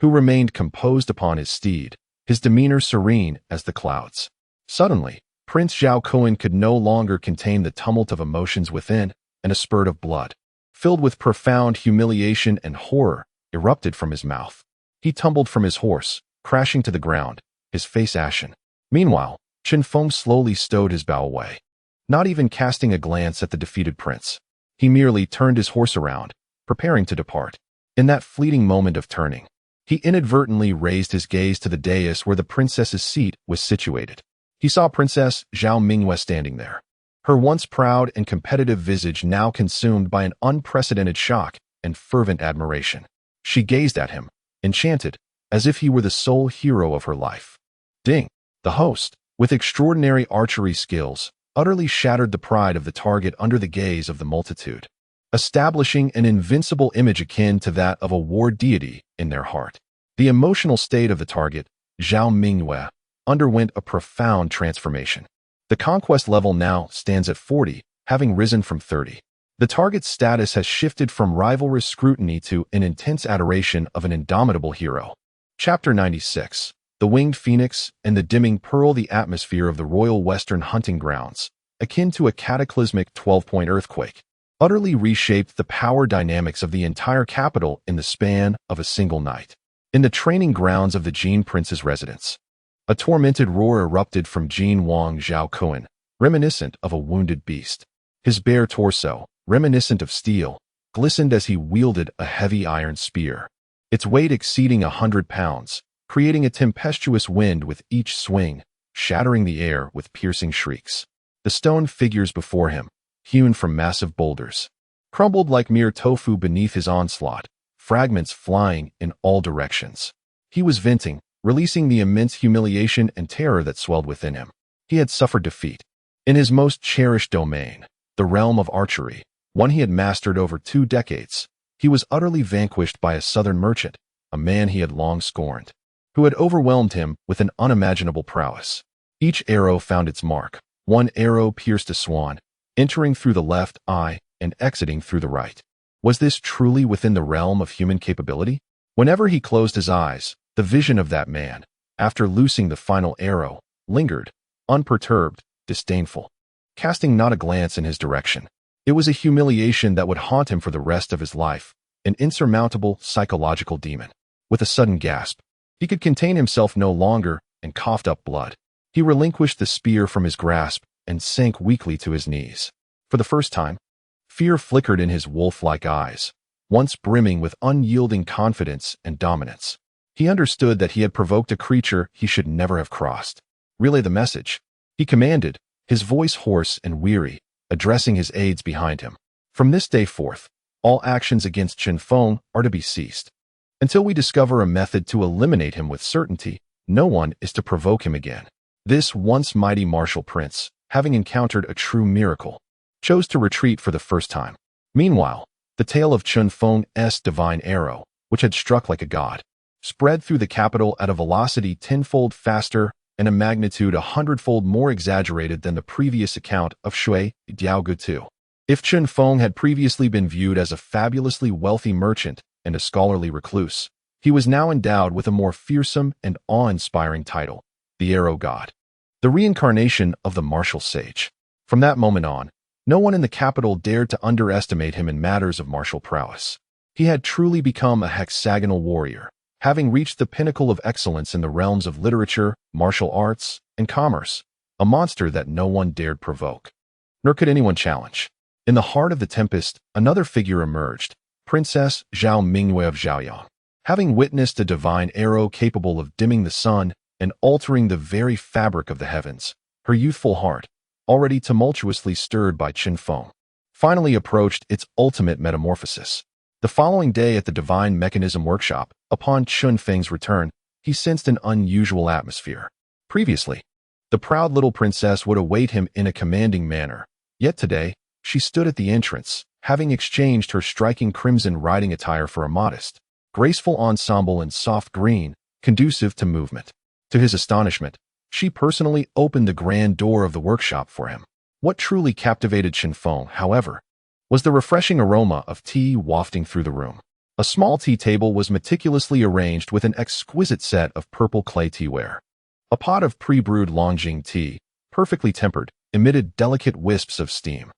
who remained composed upon his steed, his demeanor serene as the clouds. Suddenly, Prince Zhao Kuan could no longer contain the tumult of emotions within, and a spurt of blood, filled with profound humiliation and horror, erupted from his mouth. He tumbled from his horse, crashing to the ground, his face ashen. Meanwhile, Chun Feng slowly stowed his bow away, not even casting a glance at the defeated prince. He merely turned his horse around, preparing to depart. In that fleeting moment of turning, he inadvertently raised his gaze to the dais where the princess's seat was situated. He saw Princess Zhao Mingyue standing there, her once proud and competitive visage now consumed by an unprecedented shock and fervent admiration. She gazed at him, enchanted, as if he were the sole hero of her life. Ding! The host, with extraordinary archery skills, utterly shattered the pride of the target under the gaze of the multitude, establishing an invincible image akin to that of a war deity in their heart. The emotional state of the target, Zhao Mingyue, underwent a profound transformation. The conquest level now stands at 40, having risen from 30. The target's status has shifted from rivalrous scrutiny to an intense adoration of an indomitable hero. Chapter 96. The Winged Phoenix and the Dimming Pearl. The atmosphere of the Royal Western Hunting Grounds, akin to a cataclysmic 12-point earthquake, utterly reshaped the power dynamics of the entire capital in the span of a single night. In the training grounds of the Jin Prince's residence, a tormented roar erupted from Jin Wang Zhao Kuan, reminiscent of a wounded beast. His bare torso, reminiscent of steel, glistened as he wielded a heavy iron spear, its weight exceeding 100 pounds, creating a tempestuous wind with each swing, shattering the air with piercing shrieks. The stone figures before him, hewn from massive boulders, crumbled like mere tofu beneath his onslaught, fragments flying in all directions. He was venting, releasing the immense humiliation and terror that swelled within him. He had suffered defeat. In his most cherished domain, the realm of archery, one he had mastered over 2 decades, he was utterly vanquished by a southern merchant, a man he had long scorned, who had overwhelmed him with an unimaginable prowess. Each arrow found its mark. One arrow pierced a swan, entering through the left eye and exiting through the right. Was this truly within the realm of human capability? Whenever he closed his eyes, the vision of that man, after loosing the final arrow, lingered, unperturbed, disdainful, casting not a glance in his direction. It was a humiliation that would haunt him for the rest of his life, an insurmountable psychological demon. With a sudden gasp, he could contain himself no longer and coughed up blood. He relinquished the spear from his grasp and sank weakly to his knees. For the first time, fear flickered in his wolf-like eyes, once brimming with unyielding confidence and dominance. He understood that he had provoked a creature he should never have crossed. "Relay the message," he commanded, his voice hoarse and weary, addressing his aides behind him. "From this day forth, all actions against Chun Feng are to be ceased. Until we discover a method to eliminate him with certainty, no one is to provoke him again." This once mighty martial prince having encountered a true miracle, chose to retreat for the first time. Meanwhile, the tale of Chun Feng's divine arrow, which had struck like a god, spread through the capital at a velocity tenfold faster and a magnitude 100-fold more exaggerated than the previous account of Shui Diaogutu. If Chun Feng had previously been viewed as a fabulously wealthy merchant and a scholarly recluse, he was now endowed with a more fearsome and awe-inspiring title, the Arrow God, the reincarnation of the martial sage. From that moment on, no one in the capital dared to underestimate him in matters of martial prowess. He had truly become a hexagonal warrior, having reached the pinnacle of excellence in the realms of literature, martial arts, and commerce, a monster that no one dared provoke, nor could anyone challenge. In the heart of the tempest, another figure emerged, Princess Zhao Mingyue of Zhaoyang. Having witnessed a divine arrow capable of dimming the sun and altering the very fabric of the heavens, her youthful heart, already tumultuously stirred by Chun Feng, finally approached its ultimate metamorphosis. The following day at the Divine Mechanism Workshop, upon Chun Feng's return, he sensed an unusual atmosphere. Previously, the proud little princess would await him in a commanding manner, yet today, she stood at the entrance, having exchanged her striking crimson riding attire for a modest, graceful ensemble in soft green, conducive to movement. To his astonishment, she personally opened the grand door of the workshop for him. What truly captivated Chun Feng, however, was the refreshing aroma of tea wafting through the room. A small tea table was meticulously arranged with an exquisite set of purple clay teaware. A pot of pre-brewed Longjing tea, perfectly tempered, emitted delicate wisps of steam.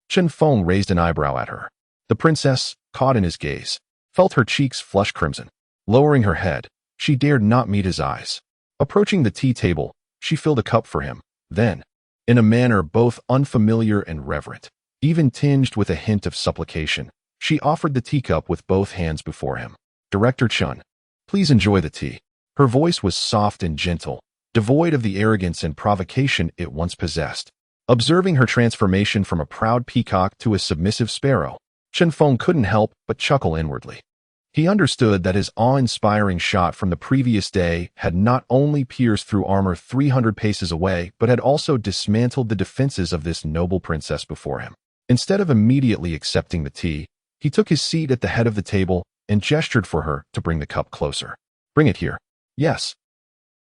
Chun Feng raised an eyebrow at her. The princess, caught in his gaze, felt her cheeks flush crimson. Lowering her head, she dared not meet his eyes. Approaching the tea table, she filled a cup for him. Then, in a manner both unfamiliar and reverent, even tinged with a hint of supplication, she offered the teacup with both hands before him. "Director Chun, please enjoy the tea." Her voice was soft and gentle, devoid of the arrogance and provocation it once possessed. Observing her transformation from a proud peacock to a submissive sparrow, Chun Feng couldn't help but chuckle inwardly. He understood that his awe-inspiring shot from the previous day had not only pierced through armor 300 paces away, but had also dismantled the defenses of this noble princess before him. Instead of immediately accepting the tea, he took his seat at the head of the table and gestured for her to bring the cup closer. "Bring it here." "Yes."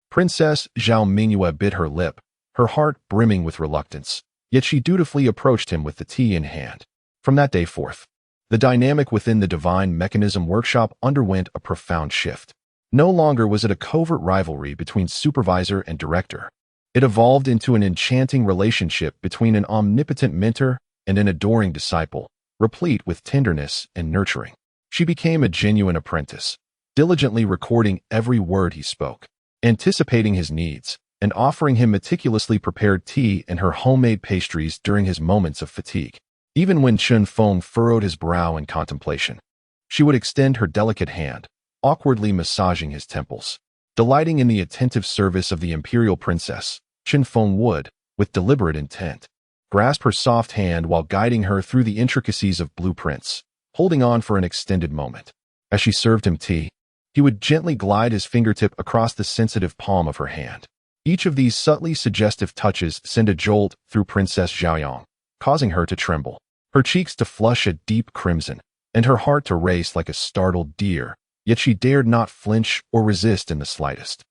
Princess Zhao Mingyue bit her lip, her heart brimming with reluctance, yet she dutifully approached him with the tea in hand. From that day forth, the dynamic within the Divine Mechanism Workshop underwent a profound shift. No longer was it a covert rivalry between supervisor and director. It evolved into an enchanting relationship between an omnipotent mentor and an adoring disciple, replete with tenderness and nurturing. She became a genuine apprentice, diligently recording every word he spoke, anticipating his needs, and offering him meticulously prepared tea and her homemade pastries during his moments of fatigue. Even when Chun Feng furrowed his brow in contemplation, she would extend her delicate hand, awkwardly massaging his temples. Delighting in the attentive service of the imperial princess, Chun Feng would, with deliberate intent, grasp her soft hand while guiding her through the intricacies of blueprints, holding on for an extended moment. As she served him tea, he would gently glide his fingertip across the sensitive palm of her hand. Each of these subtly suggestive touches sent a jolt through Princess Zhaoyang, causing her to tremble, her cheeks to flush a deep crimson, and her heart to race like a startled deer, yet she dared not flinch or resist in the slightest.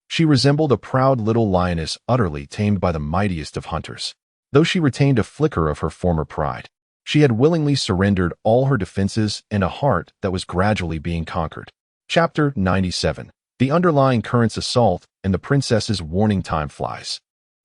She resembled a proud little lioness utterly tamed by the mightiest of hunters. Though she retained a flicker of her former pride, she had willingly surrendered all her defenses and a heart that was gradually being conquered. Chapter 97. The underlying current's assault and the princess's warning time flies.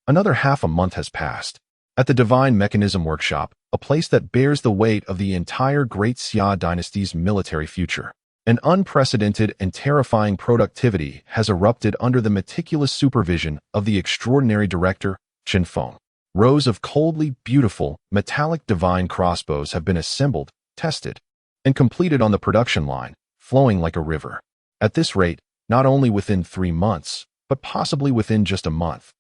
Another half a month has passed. At the Divine Mechanism Workshop, a place that bears the weight of the entire Great Xia dynasty's military future, an unprecedented and terrifying productivity has erupted under the meticulous supervision of the extraordinary director, Chun Feng. Rows of coldly beautiful, metallic divine crossbows have been assembled, tested, and completed on the production line, flowing like a river. At this rate, not only within 3 months, but possibly within just a month,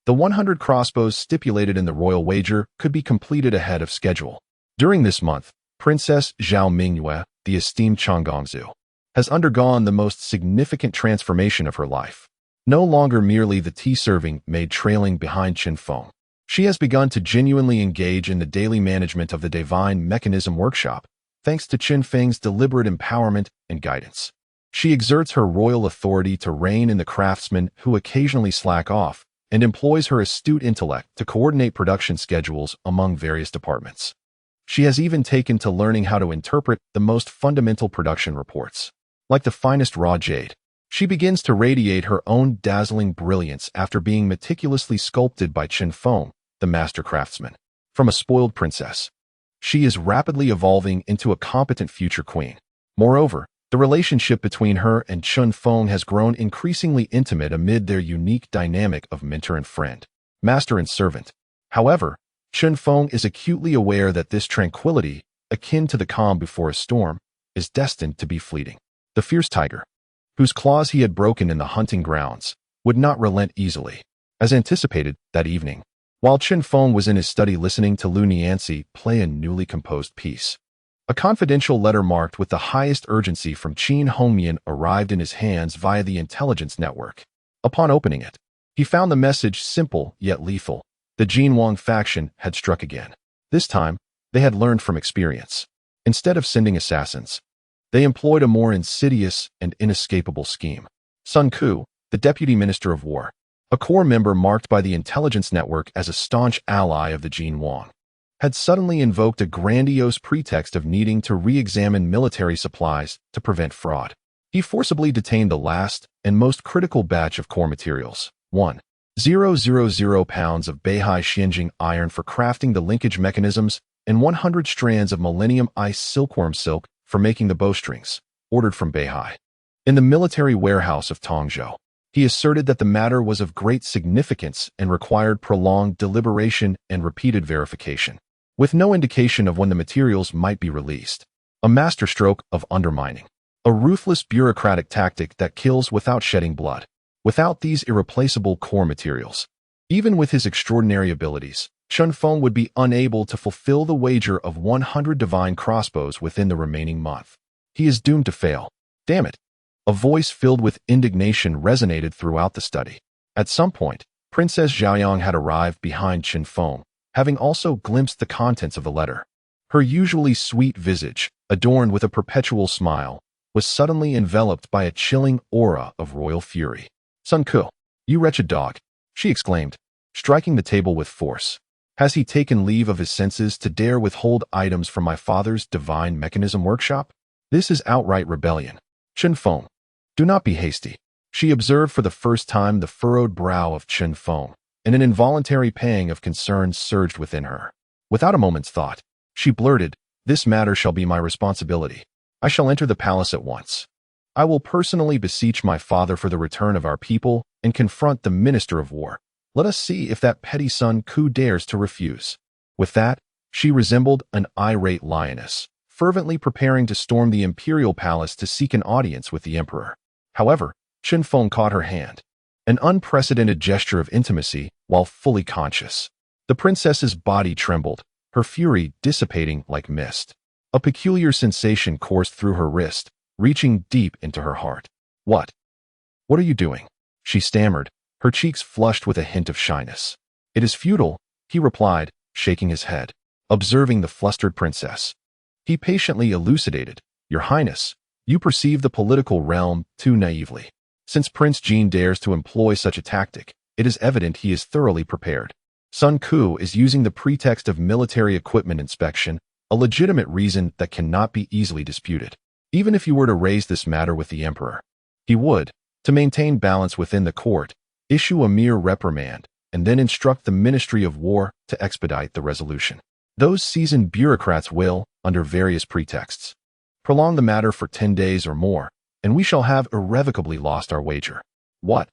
the 100 crossbows stipulated in the royal wager could be completed ahead of schedule. During this month, Princess Zhao Mingyue, the esteemed Changgongzu, has undergone the most significant transformation of her life. No longer merely the tea-serving maid trailing behind Chun Feng, She has begun to genuinely engage in the daily management of the divine mechanism workshop, thanks to Qin Feng's deliberate empowerment and guidance. She exerts her royal authority to rein in the craftsmen who occasionally slack off, and employs her astute intellect to coordinate production schedules among various departments. She has even taken to learning how to interpret the most fundamental production reports. Like the finest raw jade, she begins to radiate her own dazzling brilliance after being meticulously sculpted by Qin Feng, the master craftsman. From a spoiled princess, she is rapidly evolving into a competent future queen. Moreover, the relationship between her and Qin Feng has grown increasingly intimate amid their unique dynamic of mentor and friend, master and servant. However, Qin Feng is acutely aware that this tranquility, akin to the calm before a storm, is destined to be fleeting. The fierce tiger, whose claws he had broken in the hunting grounds, would not relent easily. As anticipated that evening, while Qin Feng was in his study listening to Lu Nianxi play a newly composed piece, a confidential letter marked with the highest urgency from Qin Hongmian arrived in his hands via the intelligence network. Upon opening it, he found the message simple yet lethal. The Jin Wang faction had struck again. This time, they had learned from experience. Instead of sending assassins, they employed a more insidious and inescapable scheme. Sun Ku, the deputy minister of war, a core member marked by the intelligence network as a staunch ally of the Jin Wang, had suddenly invoked a grandiose pretext of needing to re-examine military supplies to prevent fraud. He forcibly detained the last and most critical batch of core materials, 1,000 pounds of Beihai Xianjing iron for crafting the linkage mechanisms and 100 strands of Millennium Ice silkworm silk for making the bowstrings, ordered from Beihai. In the military warehouse of Tongzhou, he asserted that the matter was of great significance and required prolonged deliberation and repeated verification, with no indication of when the materials might be released. A masterstroke of undermining. A ruthless bureaucratic tactic that kills without shedding blood. Without these irreplaceable core materials, even with his extraordinary abilities, Qin Feng would be unable to fulfill the wager of 100 divine crossbows within the remaining month. He is doomed to fail. Damn it. A voice filled with indignation resonated throughout the study. At some point, Princess Zhaoyang had arrived behind Qin Feng, having also glimpsed the contents of the letter. Her usually sweet visage, adorned with a perpetual smile, was suddenly enveloped by a chilling aura of royal fury. Sun Ku, you wretched dog, she exclaimed, striking the table with force. Has he taken leave of his senses to dare withhold items from my father's divine mechanism workshop? This is outright rebellion. Qin Feng, do not be hasty. She observed for the first time the furrowed brow of Qin Feng, and an involuntary pang of concern surged within her. Without a moment's thought, she blurted, "This matter shall be my responsibility. I shall enter the palace at once. I will personally beseech my father for the return of our people and confront the minister of war. Let us see if that petty Sun Ku dares to refuse." With that, she resembled an irate lioness, fervently preparing to storm the imperial palace to seek an audience with the emperor. However, Qin Feng caught her hand, an unprecedented gesture of intimacy while fully conscious. The princess's body trembled, her fury dissipating like mist. A peculiar sensation coursed through her wrist, reaching deep into her heart. What are you doing?" she stammered, her cheeks flushed with a hint of shyness. "It is futile," he replied, shaking his head. Observing the flustered princess, he patiently elucidated, "Your Highness, you perceive the political realm too naively. Since Prince Jin dares to employ such a tactic, it is evident he is thoroughly prepared. Sun Ku is using the pretext of military equipment inspection, a legitimate reason that cannot be easily disputed. Even if you were to raise this matter with the emperor, he would, to maintain balance within the court, issue a mere reprimand, and then instruct the Ministry of War to expedite the resolution. Those seasoned bureaucrats will, under various pretexts, prolong the matter for 10 days or more, and we shall have irrevocably lost our wager. What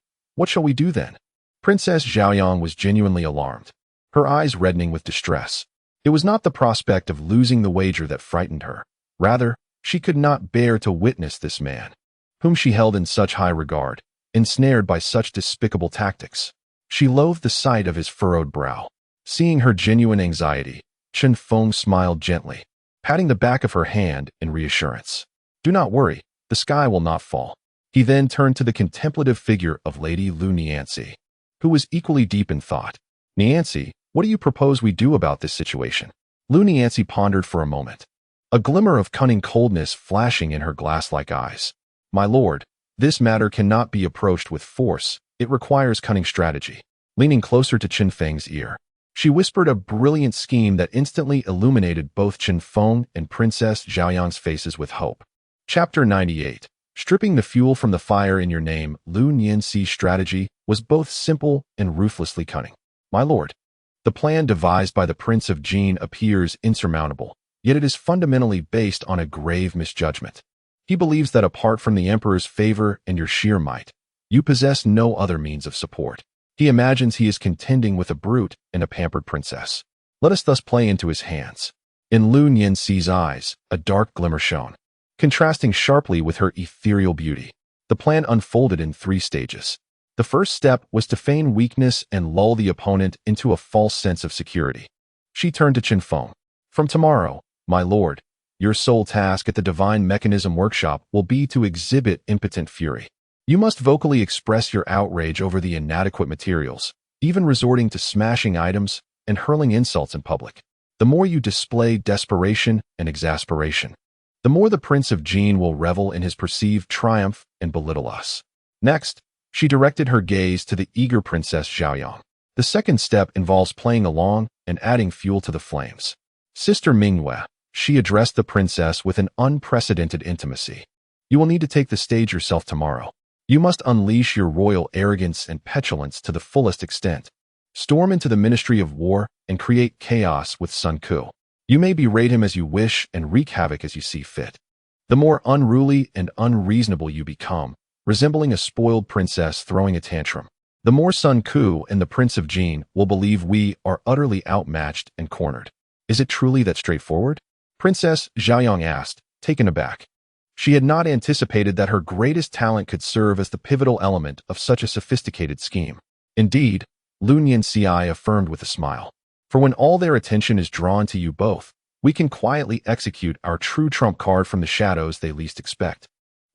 shall we do then?" Princess Zhaoyang was genuinely alarmed, her eyes reddening with distress. It was not the prospect of losing the wager that frightened her. Rather, she could not bear to witness this man, whom she held in such high regard, ensnared by such despicable tactics. She loathed the sight of his furrowed brow. Seeing her genuine anxiety, Qin Feng smiled gently, patting the back of her hand in reassurance. "Do not worry, the sky will not fall." He then turned to the contemplative figure of Lady Lu Nianxi, who was equally deep in thought. "Nianxi, What do you propose we do about this situation? Lu Niancy pondered for a moment, a glimmer of cunning coldness flashing in her glass-like eyes. My lord, this matter cannot be approached with force. It requires cunning strategy. Leaning closer to Qin Feng's ear, she whispered a brilliant scheme that instantly illuminated both Qin Feng and Princess Xiaoyang's faces with hope. Chapter 98. Stripping the fuel from the fire in your name. Lu Niancy's strategy was both simple and ruthlessly cunning. My lord, the plan devised by the Prince of Jin appears insurmountable, yet it is fundamentally based on a grave misjudgment. He believes that apart from the Emperor's favor and your sheer might, you possess no other means of support. He imagines he is contending with a brute and a pampered princess. Let us thus play into his hands. In Lu Niancy's eyes, a dark glimmer shone, contrasting sharply with her ethereal beauty. The plan unfolded in 3 stages. The first step was to feign weakness and lull the opponent into a false sense of security. She turned to Qin Feng. From tomorrow, my lord, your sole task at the Divine Mechanism Workshop will be to exhibit impotent fury. You must vocally express your outrage over the inadequate materials, even resorting to smashing items and hurling insults in public. The more you display desperation and exasperation, the more the Prince of Jin will revel in his perceived triumph and belittle us. Next, she directed her gaze to the eager Princess Xiaoyang. The second step involves playing along and adding fuel to the flames. Sister Mingyue, she addressed the princess with an unprecedented intimacy. You will need to take the stage yourself tomorrow. You must unleash your royal arrogance and petulance to the fullest extent. Storm into the Ministry of War and create chaos with Sun Ku. You may berate him as you wish and wreak havoc as you see fit. The more unruly and unreasonable you become, resembling a spoiled princess throwing a tantrum, the more Sun Ku and the Prince of Jin will believe we are utterly outmatched and cornered. Is it truly that straightforward? Princess Xiaoyang asked, taken aback. She had not anticipated that her greatest talent could serve as the pivotal element of such a sophisticated scheme. Indeed, Lu Niancy affirmed with a smile. For when all their attention is drawn to you both, we can quietly execute our true trump card from the shadows they least expect.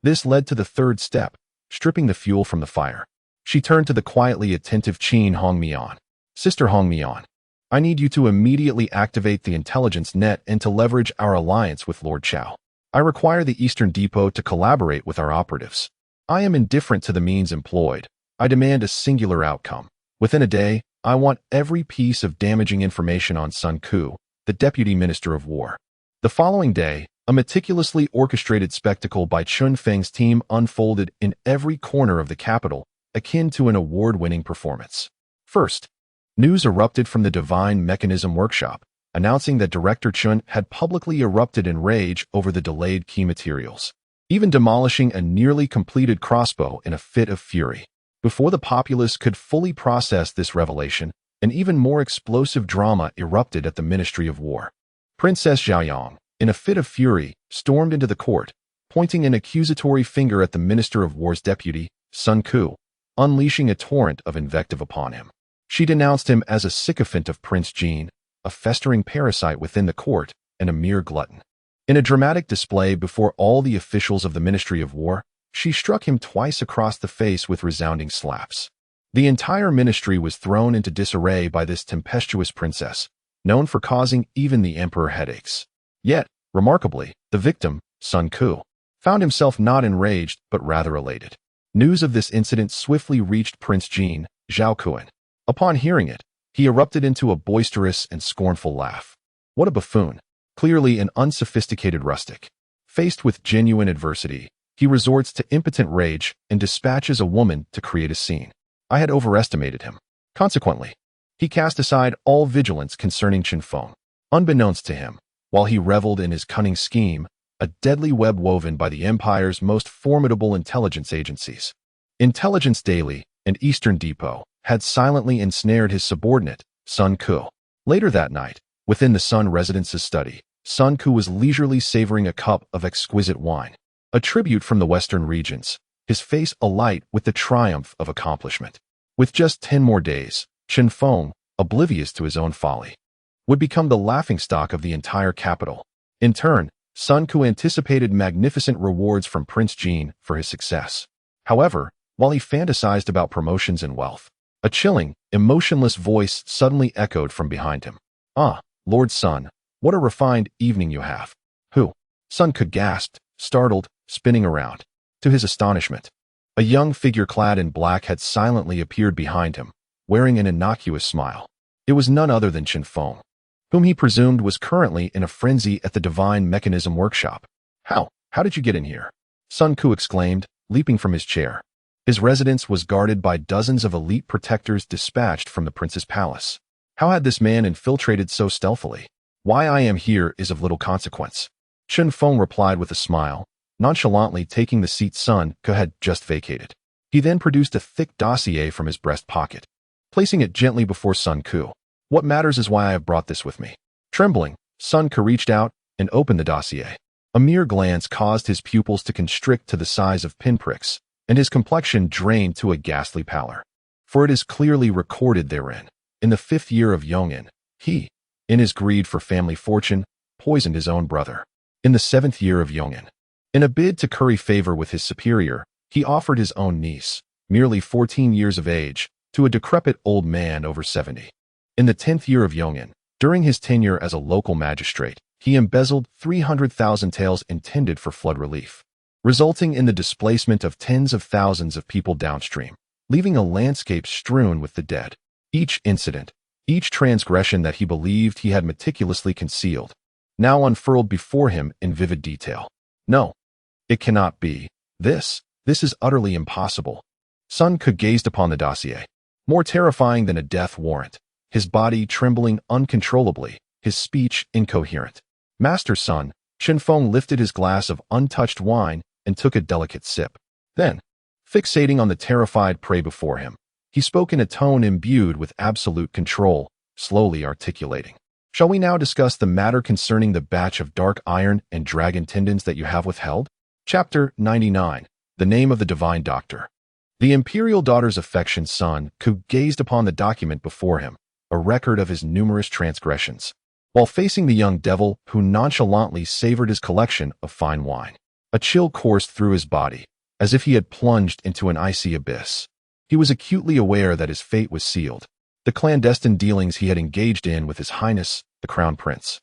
This led to the third step, stripping the fuel from the fire. She turned to the quietly attentive Qin Hongmian. Sister Hongmian, I need you to immediately activate the intelligence net and to leverage our alliance with Lord Chao. I require the Eastern Depot to collaborate with our operatives. I am indifferent to the means employed. I demand a singular outcome. Within a day, I want every piece of damaging information on Sun Ku, the Deputy Minister of War. The following day, a meticulously orchestrated spectacle by Qin Feng's team unfolded in every corner of the capital, akin to an award-winning performance. First, news erupted from the Divine Mechanism Workshop, announcing that Director Chun had publicly erupted in rage over the delayed key materials, even demolishing a nearly completed crossbow in a fit of fury. Before the populace could fully process this revelation, an even more explosive drama erupted at the Ministry of War. Princess Xiaoyang, in a fit of fury, stormed into the court, pointing an accusatory finger at the Minister of War's deputy, Sun Ku, unleashing a torrent of invective upon him. She denounced him as a sycophant of Prince Jin, a festering parasite within the court, and a mere glutton. In a dramatic display before all the officials of the Ministry of War, she struck him twice across the face with resounding slaps. The entire ministry was thrown into disarray by this tempestuous princess, known for causing even the emperor headaches. Yet, remarkably, the victim, Sun Ku, found himself not enraged but rather elated. News of this incident swiftly reached Prince Jin, Zhao Kuan. Upon hearing it, he erupted into a boisterous and scornful laugh. What a buffoon! Clearly an unsophisticated rustic. Faced with genuine adversity, he resorts to impotent rage and dispatches a woman to create a scene. I had overestimated him. Consequently, he cast aside all vigilance concerning Qin Feng. Unbeknownst to him, while he reveled in his cunning scheme, a deadly web woven by the Empire's most formidable intelligence agencies, Intelligence Daily and Eastern Depot, had silently ensnared his subordinate, Sun Ku. Later that night, within the Sun Residence's study, Sun Ku was leisurely savoring a cup of exquisite wine, a tribute from the western regions, his face alight with the triumph of accomplishment. With just 10 more days, Qin Feng, oblivious to his own folly, would become the laughingstock of the entire capital. In turn, Sun Ku anticipated magnificent rewards from Prince Jin for his success. However, while he fantasized about promotions and wealth, A chilling, emotionless voice suddenly echoed from behind him. "Ah, Lord Sun, what a refined evening you have." "Who?" Sun Ke gasped, startled, spinning around. To his astonishment, a young figure clad in black had silently appeared behind him, wearing an innocuous smile. It was none other than Chen Feng, whom he presumed was currently in a frenzy at the Divine Mechanism Workshop. How did you get in here?" Sun Ku exclaimed, leaping from his chair. His residence was guarded by dozens of elite protectors dispatched from the prince's palace. How had this man infiltrated so stealthily? "Why I am here is of little consequence," Chen Feng replied with a smile, nonchalantly taking the seat Sun Ke had just vacated. He then produced a thick dossier from his breast pocket, placing it gently before Sun Ku. "What matters is why I have brought this with me." Trembling, Sun Ke reached out and opened the dossier. A mere glance caused his pupils to constrict to the size of pinpricks, and his complexion drained to a ghastly pallor. For it is clearly recorded therein, in the 5th year of Yongin, he, in his greed for family fortune, poisoned his own brother. In the 7th year of Yongin, in a bid to curry favor with his superior, he offered his own niece, merely 14 years of age, to a decrepit old man over 70. In the 10th year of Yongin, during his tenure as a local magistrate, he embezzled 300,000 taels intended for flood relief, resulting in the displacement of tens of thousands of people downstream, leaving a landscape strewn with the dead. Each incident, each transgression that he believed he had meticulously concealed, now unfurled before him in vivid detail. "No, it cannot be. This is utterly impossible." Sun Ke gazed upon the dossier, more terrifying than a death warrant, his body trembling uncontrollably, his speech incoherent. "Master Sun," Chen Feng lifted his glass of untouched wine and took a delicate sip. Then, fixating on the terrified prey before him, he spoke in a tone imbued with absolute control, slowly articulating. "Shall we now discuss the matter concerning the batch of dark iron and dragon tendons that you have withheld?" Chapter 99. The Name of the Divine Doctor. The imperial daughter's affectionate Sun Ke gazed upon the document before him, a record of his numerous transgressions, while facing the young devil who nonchalantly savored his collection of fine wine. A chill coursed through his body, as if he had plunged into an icy abyss. He was acutely aware that his fate was sealed. The clandestine dealings he had engaged in with His Highness, the Crown Prince,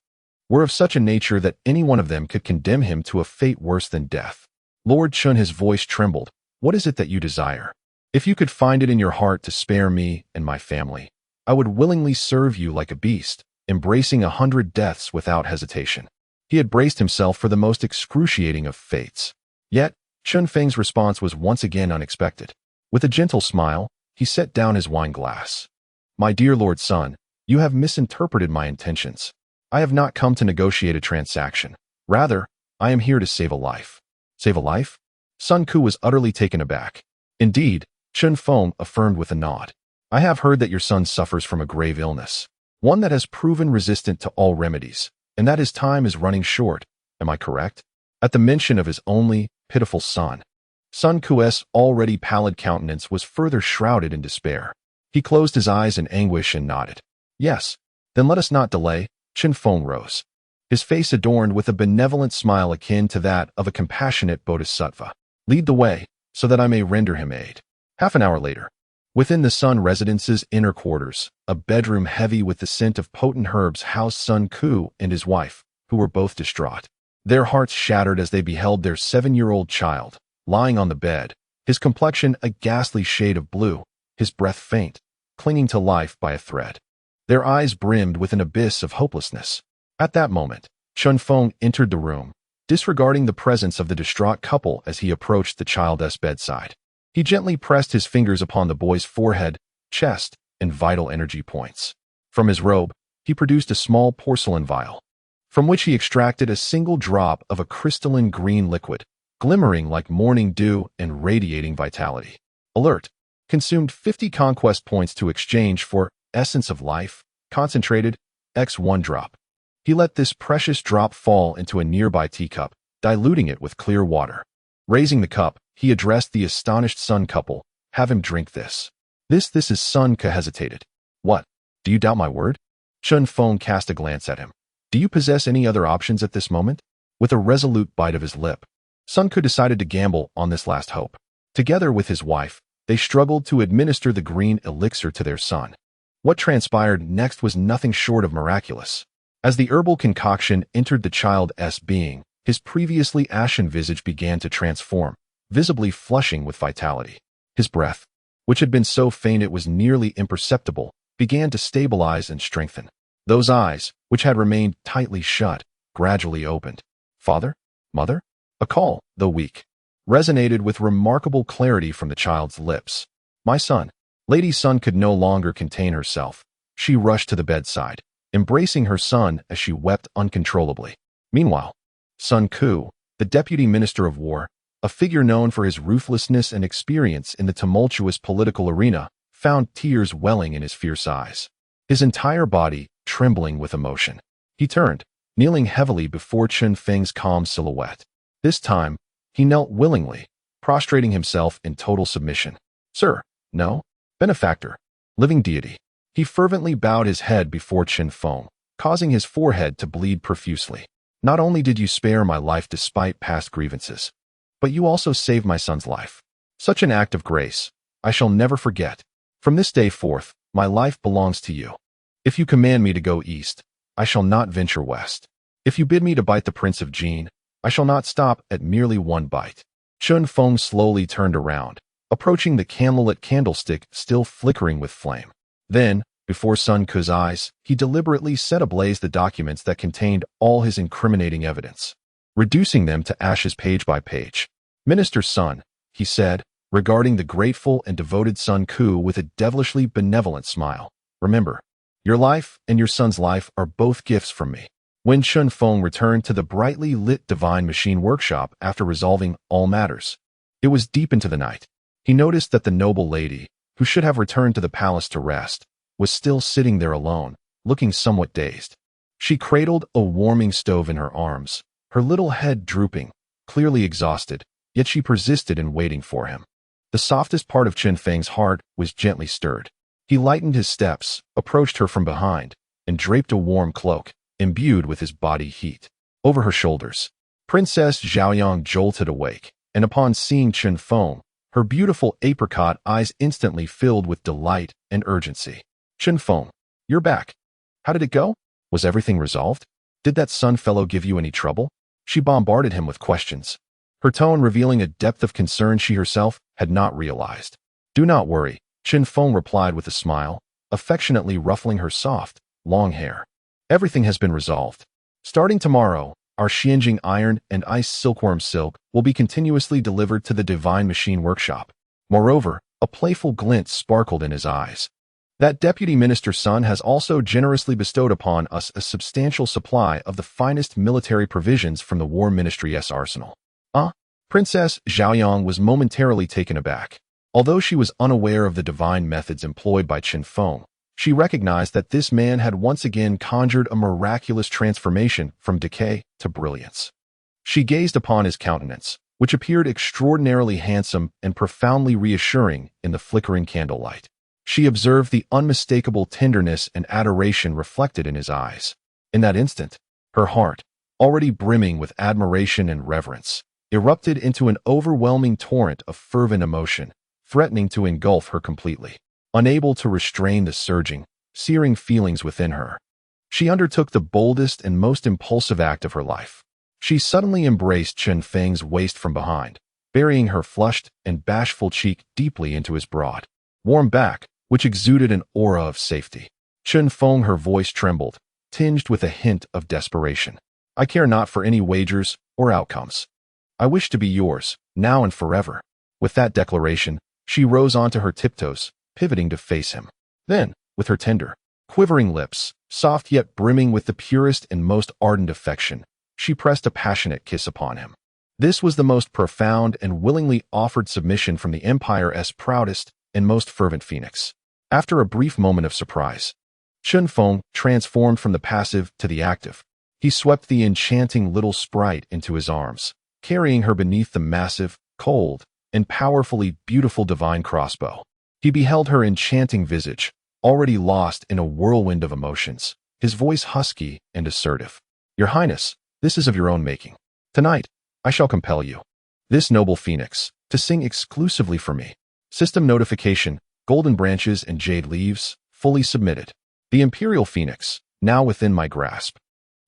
were of such a nature that any one of them could condemn him to a fate worse than death. "Lord Chun," his voice trembled, "what is it that you desire? If you could find it in your heart to spare me and my family, I would willingly serve you like a beast, embracing 100 deaths without hesitation." He had braced himself for the most excruciating of fates. Yet, Chun Feng's response was once again unexpected. With a gentle smile, he set down his wine glass. "My dear Lord Sun, you have misinterpreted my intentions. I have not come to negotiate a transaction. Rather, I am here to save a life." "Save a life?" Sun Ku was utterly taken aback. "Indeed," Chen Feng affirmed with a nod. "I have heard that your son suffers from a grave illness, one that has proven resistant to all remedies, and that his time is running short. Am I correct?" At the mention of his only, pitiful son, Sun Ku's already pallid countenance was further shrouded in despair. He closed his eyes in anguish and nodded. "Yes, then let us not delay." Chen Feng rose, his face adorned with a benevolent smile akin to that of a compassionate bodhisattva. "Lead the way, so that I may render him aid." Half an hour later, within the Sun residence's inner quarters, a bedroom heavy with the scent of potent herbs housed Sun Ku and his wife, who were both distraught. Their hearts shattered as they beheld their 7-year-old child, lying on the bed, his complexion a ghastly shade of blue, his breath faint, clinging to life by a thread. Their eyes brimmed with an abyss of hopelessness. At that moment, Chen Feng entered the room, disregarding the presence of the distraught couple as he approached the child's bedside. He gently pressed his fingers upon the boy's forehead, chest, and vital energy points. From his robe, he produced a small porcelain vial, from which he extracted a single drop of a crystalline green liquid, glimmering like morning dew and radiating vitality. Alert, consumed 50 conquest points to exchange for Essence of Life, concentrated, X1 drop. He let this precious drop fall into a nearby teacup, diluting it with clear water. Raising the cup, he addressed the astonished Sun couple. "Have him drink this." This is Sun Ke hesitated. "What? Do you doubt my word?" Chen Feng cast a glance at him. "Do you possess any other options at this moment?" With a resolute bite of his lip, Sun Ke decided to gamble on this last hope. Together with his wife, they struggled to administer the green elixir to their son. What transpired next was nothing short of miraculous. As the herbal concoction entered the child's being, his previously ashen visage began to transform, visibly flushing with vitality. His breath, which had been so faint it was nearly imperceptible, began to stabilize and strengthen. Those eyes, which had remained tightly shut, gradually opened. "Father? Mother?" A call, though weak, resonated with remarkable clarity from the child's lips. "My son." Lady Sun could no longer contain herself. She rushed to the bedside, embracing her son as she wept uncontrollably. Meanwhile, Sun Ku, the deputy minister of war, a figure known for his ruthlessness and experience in the tumultuous political arena, found tears welling in his fierce eyes. His entire body trembling with emotion. He turned, kneeling heavily before Chen Feng's calm silhouette. This time, he knelt willingly, prostrating himself in total submission. "Sir, no, benefactor, living deity." He fervently bowed his head before Chen Feng, causing his forehead to bleed profusely. "Not only did you spare my life despite past grievances, but you also saved my son's life. Such an act of grace, I shall never forget. From this day forth, my life belongs to you. If you command me to go east, I shall not venture west. If you bid me to bite the Prince of Jin, I shall not stop at merely one bite." Chen Feng slowly turned around, approaching the candlelit candlestick still flickering with flame. Then, before Sun Ku's eyes, he deliberately set ablaze the documents that contained all his incriminating evidence, reducing them to ashes page by page. "Minister Sun," he said, regarding the grateful and devoted Sun Ku with a devilishly benevolent smile, "remember, your life and your son's life are both gifts from me." When Chen Feng returned to the brightly lit divine machine workshop after resolving all matters, it was deep into the night. He noticed that the noble lady, who should have returned to the palace to rest, was still sitting there alone, looking somewhat dazed. She cradled a warming stove in her arms, her little head drooping, clearly exhausted, yet she persisted in waiting for him. The softest part of Chen Feng's heart was gently stirred. He lightened his steps, approached her from behind, and draped a warm cloak, imbued with his body heat, over her shoulders. Princess Zhaoyang jolted awake, and upon seeing Chen Feng, her beautiful apricot eyes instantly filled with delight and urgency. "Chen Feng, you're back. How did it go? Was everything resolved? Did that Sun fellow give you any trouble?" She bombarded him with questions, her tone revealing a depth of concern she herself had not realized. "Do not worry," Chen Feng replied with a smile, affectionately ruffling her soft, long hair. "Everything has been resolved. Starting tomorrow, our Xianjing iron and ice silkworm silk will be continuously delivered to the divine machine workshop." Moreover, a playful glint sparkled in his eyes. "That deputy minister's son has also generously bestowed upon us a substantial supply of the finest military provisions from the War Ministry's arsenal." Princess Zhaoyang was momentarily taken aback. Although she was unaware of the divine methods employed by Chen Feng, she recognized that this man had once again conjured a miraculous transformation from decay to brilliance. She gazed upon his countenance, which appeared extraordinarily handsome and profoundly reassuring in the flickering candlelight. She observed the unmistakable tenderness and adoration reflected in his eyes. In that instant, her heart, already brimming with admiration and reverence, erupted into an overwhelming torrent of fervent emotion, threatening to engulf her completely. Unable to restrain the surging, searing feelings within her, she undertook the boldest and most impulsive act of her life. She suddenly embraced Chen Feng's waist from behind, burying her flushed and bashful cheek deeply into his broad, warm back, which exuded an aura of safety. Chen Feng, her voice trembled, tinged with a hint of desperation. "I care not for any wagers or outcomes. I wish to be yours, now and forever." With that declaration, she rose onto her tiptoes, pivoting to face him. Then, with her tender, quivering lips, soft yet brimming with the purest and most ardent affection, she pressed a passionate kiss upon him. This was the most profound and willingly offered submission from the Empire's proudest and most fervent phoenix. After a brief moment of surprise, Chen Feng transformed from the passive to the active. He swept the enchanting little sprite into his arms, carrying her beneath the massive, cold, and powerfully beautiful divine crossbow. He beheld her enchanting visage, already lost in a whirlwind of emotions, his voice husky and assertive. "Your Highness, this is of your own making. Tonight, I shall compel you, this noble phoenix, to sing exclusively for me." System notification, golden branches and jade leaves, fully submitted. The Imperial Phoenix, now within my grasp.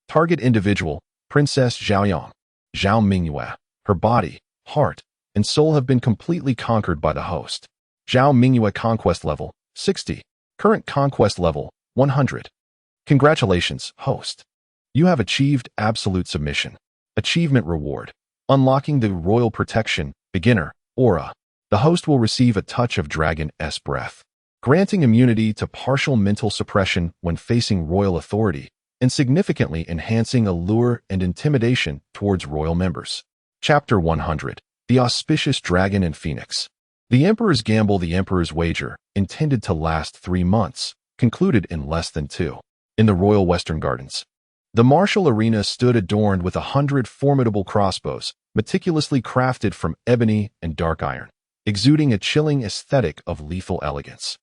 Target individual, Princess Zhaoyang, Zhao Mingyue. Her body, heart, and soul have been completely conquered by the host. Zhao Mingyue conquest level, 60. Current conquest level, 100. Congratulations, host. You have achieved absolute submission. Achievement reward. Unlocking the Royal Protection, Beginner, Aura. The host will receive a touch of Dragon's breath, granting immunity to partial mental suppression when facing royal authority, and significantly enhancing allure and intimidation towards royal members. Chapter 100. The Auspicious Dragon and Phoenix. The Emperor's Gamble, the Emperor's Wager, intended to last 3 months, concluded in less than 2. In the Royal Western Gardens. The martial arena stood adorned with 100 formidable crossbows, meticulously crafted from ebony and dark iron, exuding a chilling aesthetic of lethal elegance.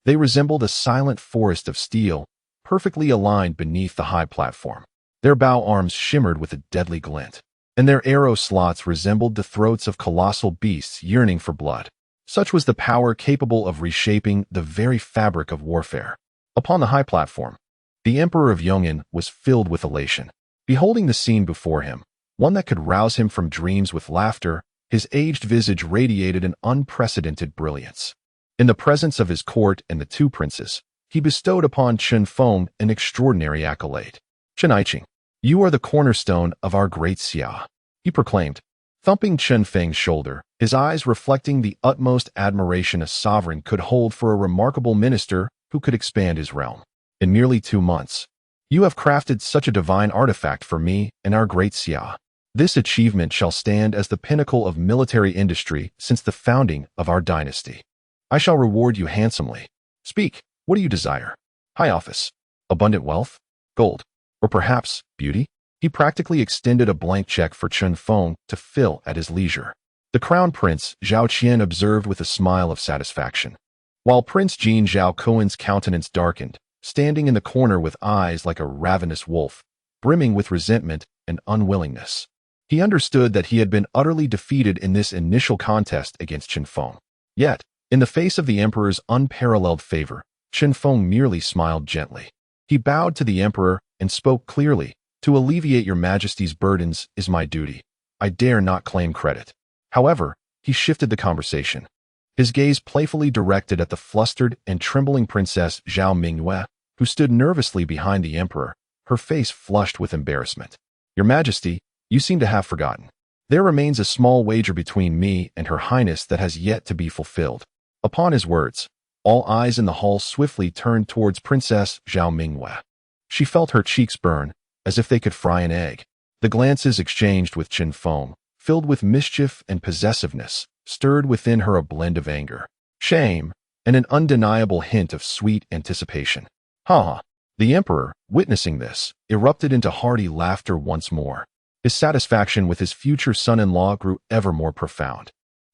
They resembled a silent forest of steel, perfectly aligned beneath the high platform. Their bow arms shimmered with a deadly glint, and their arrow slots resembled the throats of colossal beasts yearning for blood. Such was the power capable of reshaping the very fabric of warfare. Upon the high platform, the Emperor of Yong'an was filled with elation. Beholding the scene before him, one that could rouse him from dreams with laughter, his aged visage radiated an unprecedented brilliance. In the presence of his court and the 2 princes, he bestowed upon Chen Feng an extraordinary accolade. "Chen Aiqing, you are the cornerstone of our great Xia," he proclaimed, thumping Chen Feng's shoulder, his eyes reflecting the utmost admiration a sovereign could hold for a remarkable minister who could expand his realm. "In merely 2 months, you have crafted such a divine artifact for me and our great Xia. This achievement shall stand as the pinnacle of military industry since the founding of our dynasty. I shall reward you handsomely. Speak, what do you desire? High office, abundant wealth, gold, or perhaps beauty?" He practically extended a blank check for Chen Feng to fill at his leisure. The Crown Prince Zhao Qian observed with a smile of satisfaction, while Prince Jin Zhao Kuan's countenance darkened, standing in the corner with eyes like a ravenous wolf, brimming with resentment and unwillingness. He understood that he had been utterly defeated in this initial contest against Chen Feng. Yet, in the face of the Emperor's unparalleled favor, Chen Feng merely smiled gently. He bowed to the Emperor and spoke clearly, "To alleviate your Majesty's burdens is my duty. I dare not claim credit." However, he shifted the conversation, his gaze playfully directed at the flustered and trembling Princess Zhao Mingyue, who stood nervously behind the Emperor, her face flushed with embarrassment. "Your Majesty, you seem to have forgotten. There remains a small wager between me and Her Highness that has yet to be fulfilled." Upon his words, all eyes in the hall swiftly turned towards Princess Zhao Mingyue. She felt her cheeks burn, as if they could fry an egg. The glances exchanged with Chen Feng, filled with mischief and possessiveness, stirred within her a blend of anger, shame, and an undeniable hint of sweet anticipation. "Ha ha!" The Emperor, witnessing this, erupted into hearty laughter once more. His satisfaction with his future son-in-law grew ever more profound.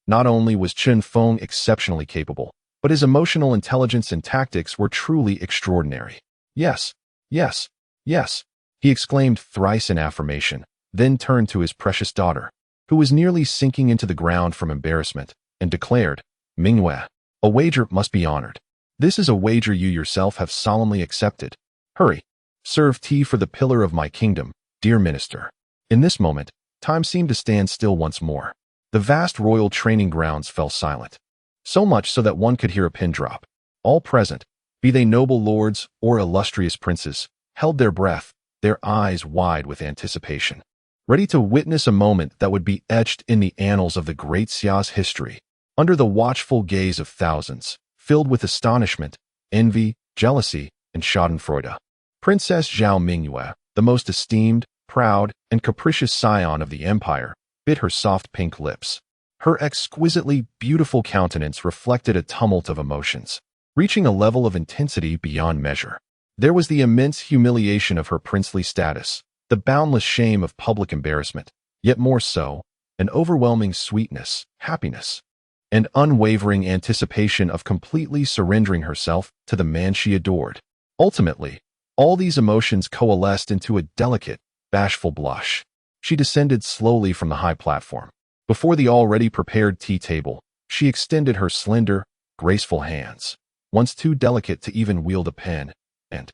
Not only was Chen Feng exceptionally capable, but his emotional intelligence and tactics were truly extraordinary. "Yes, yes, yes," he exclaimed thrice in affirmation, then turned to his precious daughter, who was nearly sinking into the ground from embarrassment, and declared, "Mingyue, a wager must be honored. This is a wager you yourself have solemnly accepted. Hurry, serve tea for the pillar of my kingdom, dear minister." In this moment, time seemed to stand still once more. The vast royal training grounds fell silent, so much so that one could hear a pin drop. All present, be they noble lords or illustrious princes, held their breath, their eyes wide with anticipation, ready to witness a moment that would be etched in the annals of the great Xia's history. Under the watchful gaze of thousands, filled with astonishment, envy, jealousy, and schadenfreude, Princess Zhao Mingyue, the most esteemed, proud, and capricious scion of the empire, bit her soft pink lips. Her exquisitely beautiful countenance reflected a tumult of emotions, reaching a level of intensity beyond measure. There was the immense humiliation of her princely status, the boundless shame of public embarrassment, yet more so, an overwhelming sweetness, happiness, and unwavering anticipation of completely surrendering herself to the man she adored. Ultimately, all these emotions coalesced into a delicate, bashful blush. She descended slowly from the high platform. Before the already prepared tea table, She extended her slender, graceful hands, once too delicate to even wield a pen, and,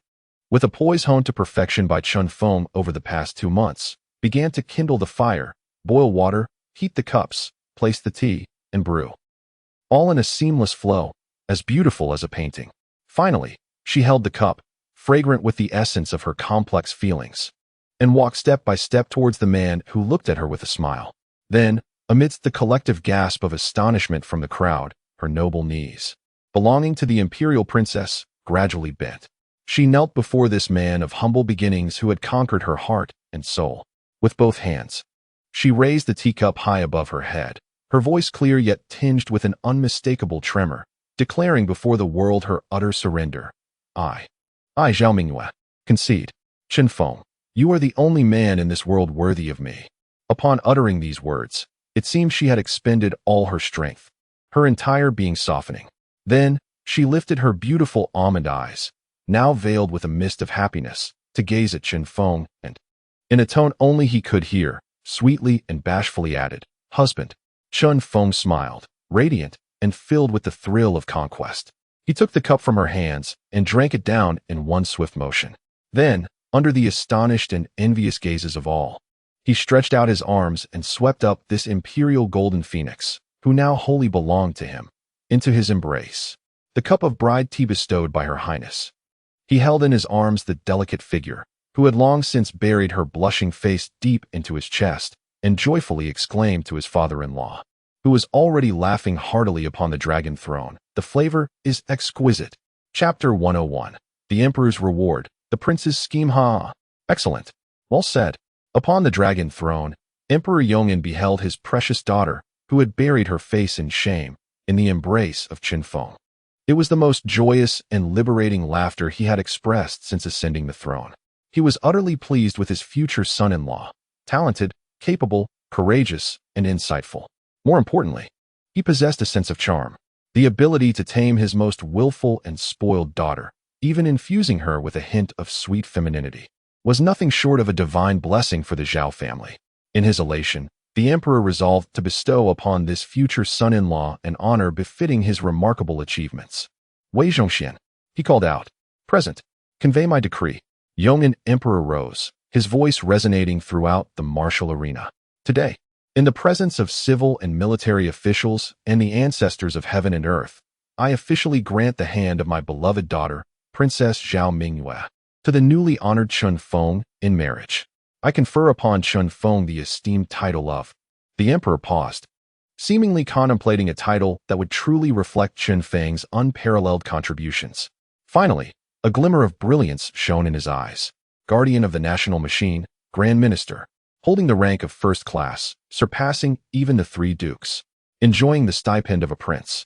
with a poise honed to perfection by Chun Feng over the past 2 months, began to kindle the fire, boil water, heat the cups, place the tea, and brew. All in a seamless flow, as beautiful as a painting. Finally, she held the cup, fragrant with the essence of her complex feelings, and walked step by step towards the man who looked at her with a smile. Then, amidst the collective gasp of astonishment from the crowd, her noble knees, belonging to the imperial princess, gradually bent. She knelt before this man of humble beginnings who had conquered her heart and soul. With both hands, she raised the teacup high above her head, her voice clear yet tinged with an unmistakable tremor, declaring before the world her utter surrender. I, Zhao Mingyue, concede. Chun Feng, you are the only man in this world worthy of me. Upon uttering these words, it seemed she had expended all her strength, her entire being softening. Then, she lifted her beautiful almond eyes, now veiled with a mist of happiness, to gaze at Chun Feng, and, in a tone only he could hear, sweetly and bashfully added, "Husband." Chun Feng smiled, radiant and filled with the thrill of conquest. He took the cup from her hands and drank it down in one swift motion. Then, under the astonished and envious gazes of all, he stretched out his arms and swept up this imperial golden phoenix, who now wholly belonged to him, into his embrace. The cup of bride tea bestowed by her highness. He held in his arms the delicate figure, who had long since buried her blushing face deep into his chest, and joyfully exclaimed to his father-in-law, who was already laughing heartily upon the dragon throne, "The flavor is exquisite." Chapter 101. The Emperor's Reward. The Prince's Scheme. Excellent. Well said. Upon the dragon throne, Emperor Yong'an beheld his precious daughter, who had buried her face in shame, in the embrace of Chun Feng. It was the most joyous and liberating laughter he had expressed since ascending the throne. He was utterly pleased with his future son-in-law, talented, capable, courageous, and insightful. More importantly, he possessed a sense of charm, the ability to tame his most willful and spoiled daughter, even infusing her with a hint of sweet femininity, was nothing short of a divine blessing for the Zhao family. In his elation, the emperor resolved to bestow upon this future son-in-law an honor befitting his remarkable achievements. "Wei Zhongxian," he called out, "present, convey my decree." Yong'an Emperor rose, his voice resonating throughout the martial arena. "Today, in the presence of civil and military officials and the ancestors of heaven and earth, I officially grant the hand of my beloved daughter, Princess Zhao Mingyue, to the newly honored Chun Feng in marriage. I confer upon Chun Feng the esteemed title of—" The emperor paused, seemingly contemplating a title that would truly reflect Chun Feng's unparalleled contributions. Finally, a glimmer of brilliance shone in his eyes. "Guardian of the national machine, Grand Minister, holding the rank of first class, surpassing even the 3 dukes, enjoying the stipend of a prince,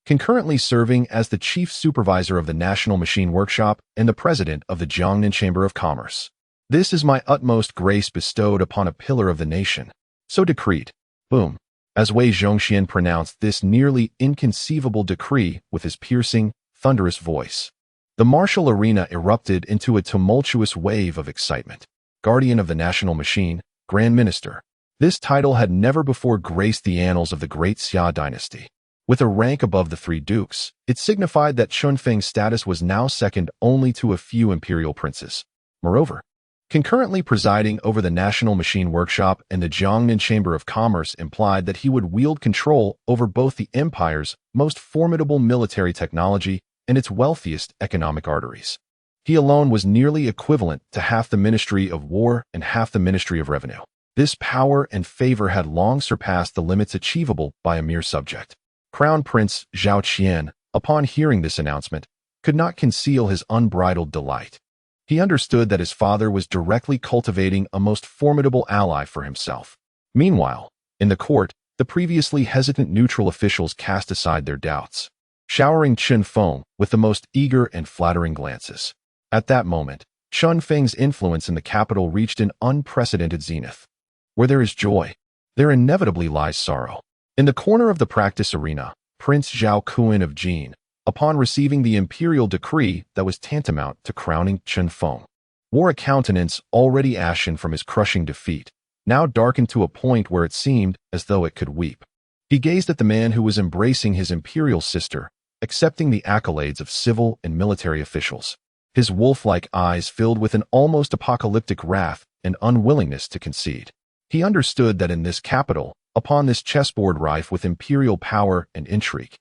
concurrently serving as the chief supervisor of the National Machine Workshop and the president of the Jiangnan Chamber of Commerce. This is my utmost grace bestowed upon a pillar of the nation. So decreed." Boom. As Wei Zhongxian pronounced this nearly inconceivable decree with his piercing, thunderous voice, the martial arena erupted into a tumultuous wave of excitement. Guardian of the National Machine, Grand Minister. This title had never before graced the annals of the Great Xia dynasty. With a rank above the 3 dukes, it signified that Chun Feng's status was now second only to a few imperial princes. Moreover, concurrently presiding over the National Machine Workshop and the Jiangnan Chamber of Commerce implied that he would wield control over both the empire's most formidable military technology and its wealthiest economic arteries. He alone was nearly equivalent to half the Ministry of War and half the Ministry of Revenue. This power and favor had long surpassed the limits achievable by a mere subject. Crown Prince Zhao Qian, upon hearing this announcement, could not conceal his unbridled delight. He understood that his father was directly cultivating a most formidable ally for himself. Meanwhile, in the court, the previously hesitant neutral officials cast aside their doubts, showering Chun Feng with the most eager and flattering glances. At that moment, Chun Feng's influence in the capital reached an unprecedented zenith. Where there is joy, there inevitably lies sorrow. In the corner of the practice arena, Prince Zhao Kuan of Jin, upon receiving the imperial decree that was tantamount to crowning Chun Feng, wore a countenance already ashen from his crushing defeat, now darkened to a point where it seemed as though it could weep. He gazed at the man who was embracing his imperial sister, accepting the accolades of civil and military officials. His wolf-like eyes filled with an almost apocalyptic wrath and unwillingness to concede. He understood that in this capital, upon this chessboard rife with imperial power and intrigue,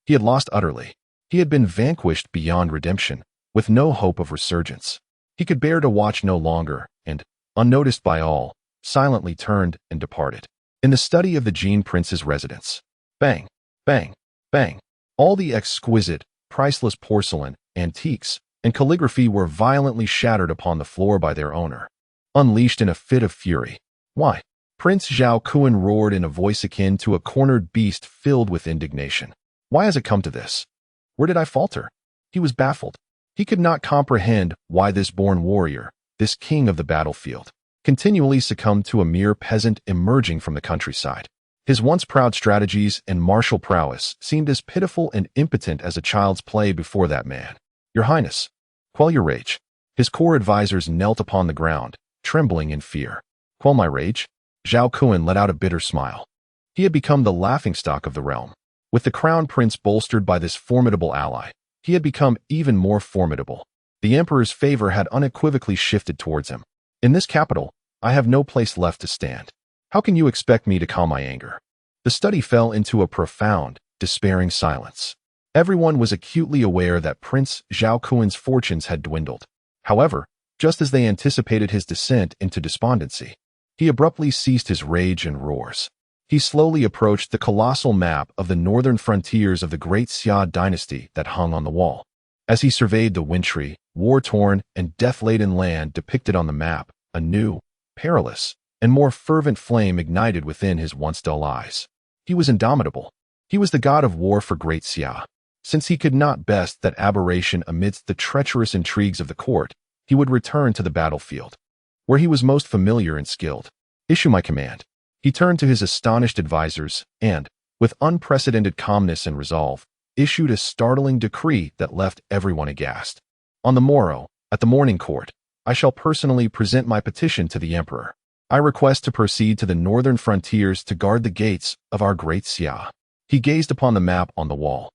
he had lost utterly. He had been vanquished beyond redemption, with no hope of resurgence. He could bear to watch no longer, and, unnoticed by all, silently turned and departed. In the study of the Jean Prince's residence, bang, bang, bang, all the exquisite, priceless porcelain, antiques, and calligraphy were violently shattered upon the floor by their owner. Unleashed in a fit of fury. Why? Prince Zhao Kun roared in a voice akin to a cornered beast filled with indignation. Why has it come to this? Where did I falter? He was baffled. He could not comprehend why this born warrior, this king of the battlefield, continually succumbed to a mere peasant emerging from the countryside. His once proud strategies and martial prowess seemed as pitiful and impotent as a child's play before that man. Your Highness, quell your rage. His core advisors knelt upon the ground, trembling in fear. Quell my rage? Zhao Kun let out a bitter smile. He had become the laughingstock of the realm. With the crown prince bolstered by this formidable ally, he had become even more formidable. The emperor's favor had unequivocally shifted towards him. In this capital, I have no place left to stand. How can you expect me to calm my anger? The study fell into a profound, despairing silence. Everyone was acutely aware that Prince Zhao Kun's fortunes had dwindled. However, just as they anticipated his descent into despondency, he abruptly ceased his rage and roars. He slowly approached the colossal map of the northern frontiers of the great Xia dynasty that hung on the wall. As he surveyed the wintry, war-torn, and death-laden land depicted on the map, a new, peerless, and more fervent flame ignited within his once dull eyes. He was indomitable. He was the god of war for Great Xia. Since he could not best that aberration amidst the treacherous intrigues of the court, he would return to the battlefield, where he was most familiar and skilled. Issue my command. He turned to his astonished advisors and, with unprecedented calmness and resolve, issued a startling decree that left everyone aghast. On the morrow, at the morning court, I shall personally present my petition to the emperor. I request to proceed to the northern frontiers to guard the gates of our great Xia. He gazed upon the map on the wall,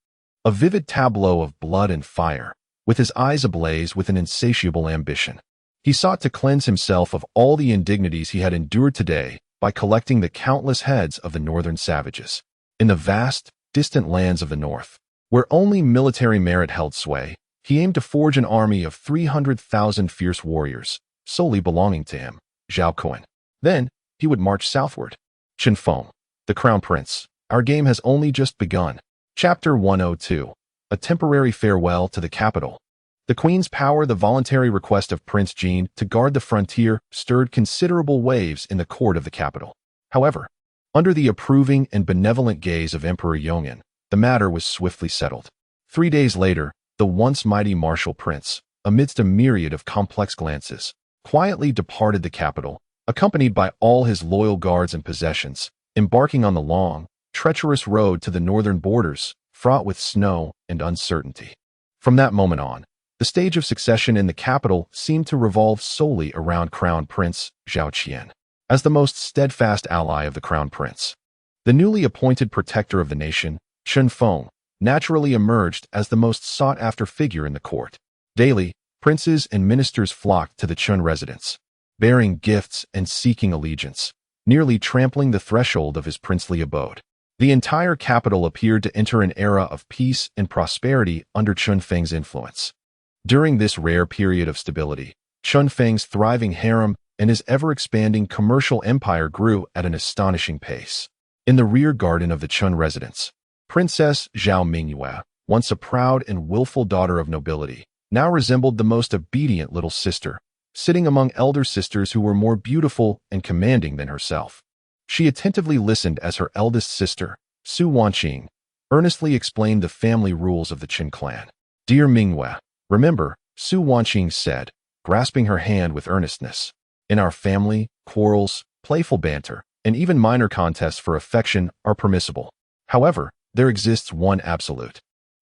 a vivid tableau of blood and fire, with his eyes ablaze with an insatiable ambition. He sought to cleanse himself of all the indignities he had endured today by collecting the countless heads of the northern savages. In the vast, distant lands of the north, where only military merit held sway, he aimed to forge an army of 300,000 fierce warriors, solely belonging to him, Zhao Kun. Then, he would march southward. Chen Feng, the crown prince, our game has only just begun. Chapter 102. A temporary farewell to the capital. The Queen's power, the voluntary request of Prince Jean to guard the frontier, stirred considerable waves in the court of the capital. However, under the approving and benevolent gaze of Emperor Yong'an, the matter was swiftly settled. 3 days later, the once mighty martial prince, amidst a myriad of complex glances, quietly departed the capital, accompanied by all his loyal guards and possessions, embarking on the long, treacherous road to the northern borders, fraught with snow and uncertainty. From that moment on, the stage of succession in the capital seemed to revolve solely around Crown Prince Zhao Qian. As the most steadfast ally of the Crown Prince, the newly appointed protector of the nation, Chen Feng, naturally emerged as the most sought-after figure in the court. Daily, princes and ministers flocked to the Chen residence, bearing gifts and seeking allegiance, nearly trampling the threshold of his princely abode. The entire capital appeared to enter an era of peace and prosperity under Chen Feng's influence. During this rare period of stability, Chen Feng's thriving harem and his ever-expanding commercial empire grew at an astonishing pace. In the rear garden of the Chen residence, Princess Zhao Mingyue, once a proud and willful daughter of nobility, now resembled the most obedient little sister, sitting among elder sisters who were more beautiful and commanding than herself. She attentively listened as her eldest sister, Su Wanqing, earnestly explained the family rules of the Qin clan. Dear Mingyue, remember, Su Wanqing said, grasping her hand with earnestness, in our family, quarrels, playful banter, and even minor contests for affection are permissible. However, there exists one absolute,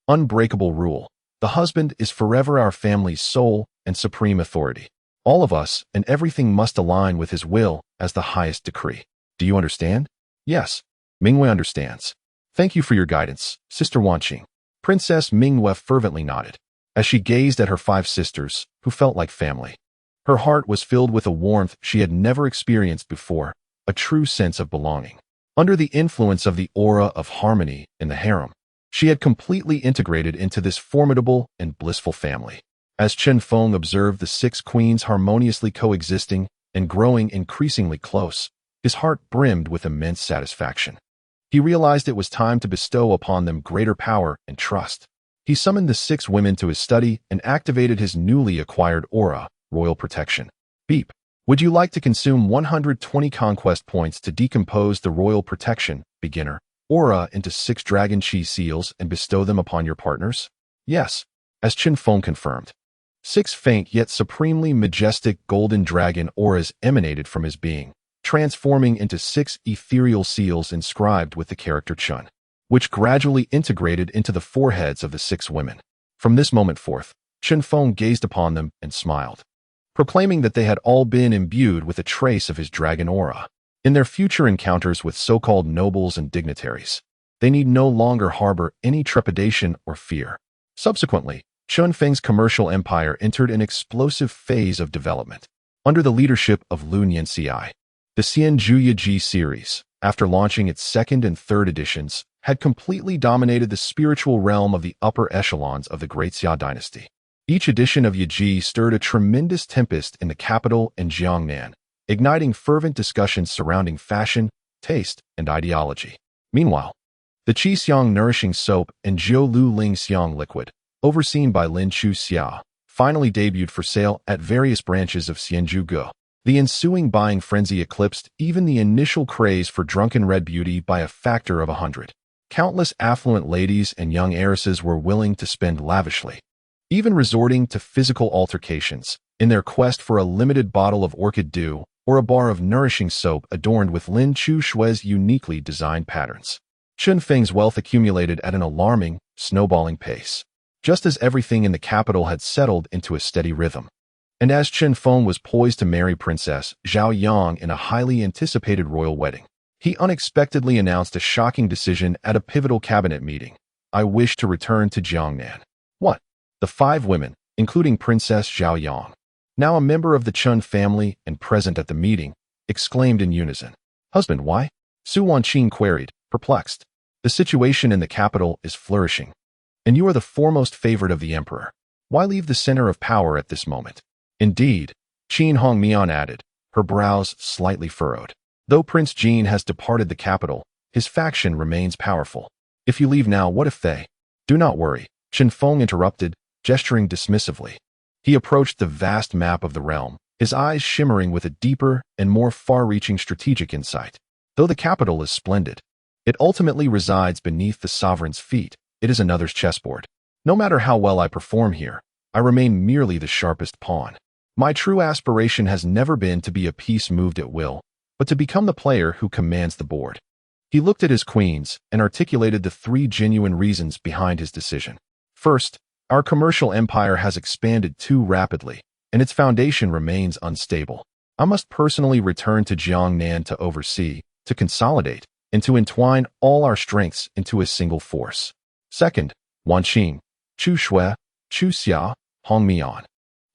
unbreakable rule. The husband is forever our family's sole and supreme authority. All of us and everything must align with his will as the highest decree. Do you understand? Mingyue understands. Thank you for your guidance, Sister Wanqing. Princess Mingyue fervently nodded, as she gazed at her 5 sisters, who felt like family. Her heart was filled with a warmth she had never experienced before, a true sense of belonging. Under the influence of the aura of harmony in the harem, she had completely integrated into this formidable and blissful family. As Chen Feng observed the 6 queens harmoniously coexisting and growing increasingly close, his heart brimmed with immense satisfaction. He realized it was time to bestow upon them greater power and trust. He summoned the 6 women to his study and activated his newly acquired aura, Royal Protection. Beep. Would you like to consume 120 conquest points to decompose the Royal Protection, beginner, aura into 6 dragon chi seals and bestow them upon your partners? Yes, as Chen Feng confirmed. 6 faint yet supremely majestic golden dragon auras emanated from his being, transforming into 6 ethereal seals inscribed with the character Chun, which gradually integrated into the foreheads of the 6 women. From this moment forth, Chen Feng gazed upon them and smiled, proclaiming that they had all been imbued with a trace of his dragon aura. In their future encounters with so-called nobles and dignitaries, they need no longer harbor any trepidation or fear. Subsequently, Chun Feng's commercial empire entered an explosive phase of development. Under the leadership of Lu Nianxi, the Xianjuya Ji series, after launching its 2nd and 3rd editions, had completely dominated the spiritual realm of the upper echelons of the Great Xia dynasty. Each edition of Yaji stirred a tremendous tempest in the capital and Jiangnan, igniting fervent discussions surrounding fashion, taste, and ideology. Meanwhile, the Qi Xiang nourishing soap and Jiu Lu Ling Xiang liquid, overseen by Lin Chu Xia, finally debuted for sale at various branches of Xianjuge. The ensuing buying frenzy eclipsed even the initial craze for drunken red beauty by a factor of 100. Countless affluent ladies and young heiresses were willing to spend lavishly, even resorting to physical altercations, in their quest for a limited bottle of orchid dew or a bar of nourishing soap adorned with Lin Chu Shui's uniquely designed patterns. Chun Feng's wealth accumulated at an alarming, snowballing pace, just as everything in the capital had settled into a steady rhythm. And as Chen Feng was poised to marry Princess Zhao Yang in a highly anticipated royal wedding, he unexpectedly announced a shocking decision at a pivotal cabinet meeting. I wish to return to Jiangnan. What? The 5 women, including Princess Zhao Yang, now a member of the Chun family and present at the meeting, exclaimed in unison. Husband, why? Su Wanqing queried, perplexed. The situation in the capital is flourishing, and you are the foremost favorite of the emperor. Why leave the center of power at this moment? Indeed, Qin Hongmian added, her brows slightly furrowed. Though Prince Jin has departed the capital, his faction remains powerful. If you leave now, what if they? Do not worry, Chen Feng interrupted, gesturing dismissively. He approached the vast map of the realm, his eyes shimmering with a deeper and more far-reaching strategic insight. Though the capital is splendid, it ultimately resides beneath the sovereign's feet. It is another's chessboard. No matter how well I perform here, I remain merely the sharpest pawn. My true aspiration has never been to be a piece moved at will, but to become the player who commands the board. He looked at his queens and articulated the 3 genuine reasons behind his decision. First, our commercial empire has expanded too rapidly, and its foundation remains unstable. I must personally return to Jiangnan to oversee, to consolidate, and to entwine all our strengths into a single force. Second, Wanqing, Chu Shui, Chu Xia, Hongmian.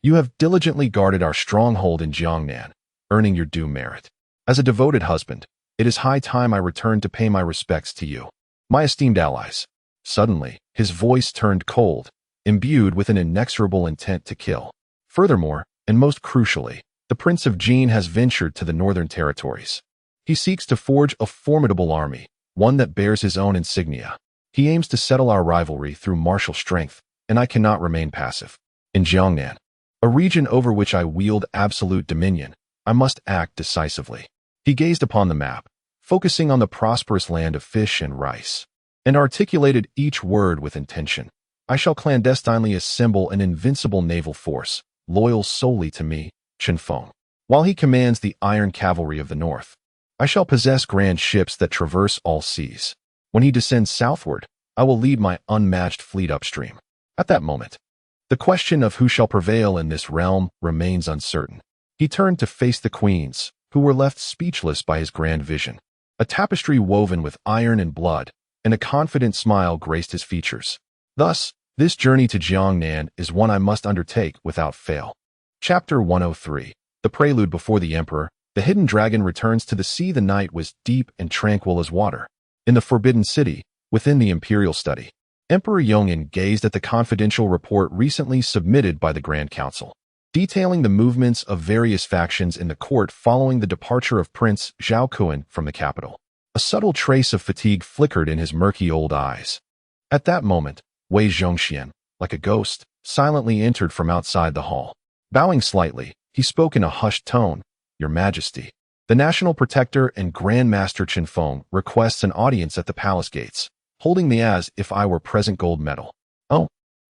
You have diligently guarded our stronghold in Jiangnan, earning your due merit. As a devoted husband, it is high time I return to pay my respects to you, my esteemed allies. Suddenly, his voice turned cold, imbued with an inexorable intent to kill. Furthermore, and most crucially, the Prince of Jin has ventured to the northern territories. He seeks to forge a formidable army, one that bears his own insignia. He aims to settle our rivalry through martial strength, and I cannot remain passive. In Jiangnan, a region over which I wield absolute dominion, I must act decisively. He gazed upon the map, focusing on the prosperous land of fish and rice, and articulated each word with intention. I shall clandestinely assemble an invincible naval force, loyal solely to me, Chen Feng. While he commands the iron cavalry of the north, I shall possess grand ships that traverse all seas. When he descends southward, I will lead my unmatched fleet upstream. At that moment, the question of who shall prevail in this realm remains uncertain. He turned to face the queens, who were left speechless by his grand vision. A tapestry woven with iron and blood, and a confident smile graced his features. Thus, this journey to Jiangnan is one I must undertake without fail. Chapter 103. The Prelude Before the Emperor. The hidden dragon returns to the sea. The night was deep and tranquil as water. In the Forbidden City, within the imperial study, Emperor Yongin gazed at the confidential report recently submitted by the Grand Council, detailing the movements of various factions in the court following the departure of Prince Zhao Kuan from the capital. A subtle trace of fatigue flickered in his murky old eyes. At that moment, Wei Zhongxian, like a ghost, silently entered from outside the hall. Bowing slightly, he spoke in a hushed tone, "Your Majesty, the National Protector and Grand Master Qinfeng requests an audience at the palace gates, holding me as if I were present gold medal." Oh,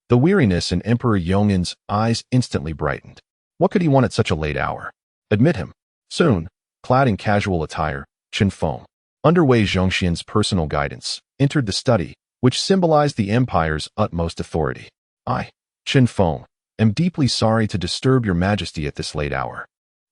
the weariness in Emperor Yongin's eyes instantly brightened. What could he want at such a late hour? Admit him. Soon, clad in casual attire, Qinfeng, under Wei Zhongxian's personal guidance, entered the study, which symbolized the empire's utmost authority. "I, Qinfeng, am deeply sorry to disturb your Majesty at this late hour.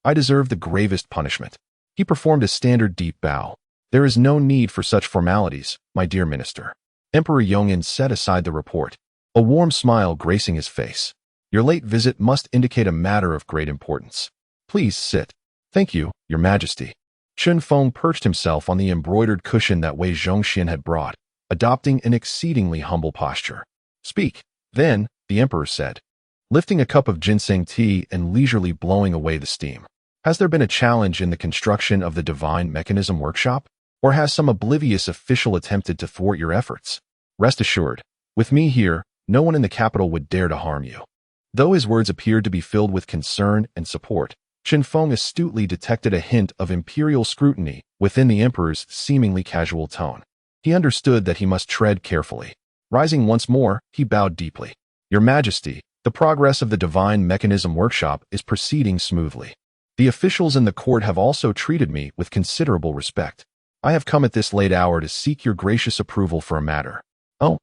I deserve the gravest punishment." He performed a standard deep bow. "There is no need for such formalities, my dear minister." Emperor Yongin set aside the report, a warm smile gracing his face. "Your late visit must indicate a matter of great importance. Please sit." "Thank you, your Majesty." Qinfeng perched himself on the embroidered cushion that Wei Zhongxian had brought, adopting an exceedingly humble posture. "Speak." Then, the emperor said, lifting a cup of ginseng tea and leisurely blowing away the steam. "Has there been a challenge in the construction of the Divine Mechanism Workshop? Or has some oblivious official attempted to thwart your efforts? Rest assured, with me here, no one in the capital would dare to harm you." Though his words appeared to be filled with concern and support, Qinfeng astutely detected a hint of imperial scrutiny within the emperor's seemingly casual tone. He understood that he must tread carefully. Rising once more, he bowed deeply. "Your Majesty, the progress of the Divine Mechanism Workshop is proceeding smoothly. The officials in the court have also treated me with considerable respect. I have come at this late hour to seek your gracious approval for a matter." "Oh."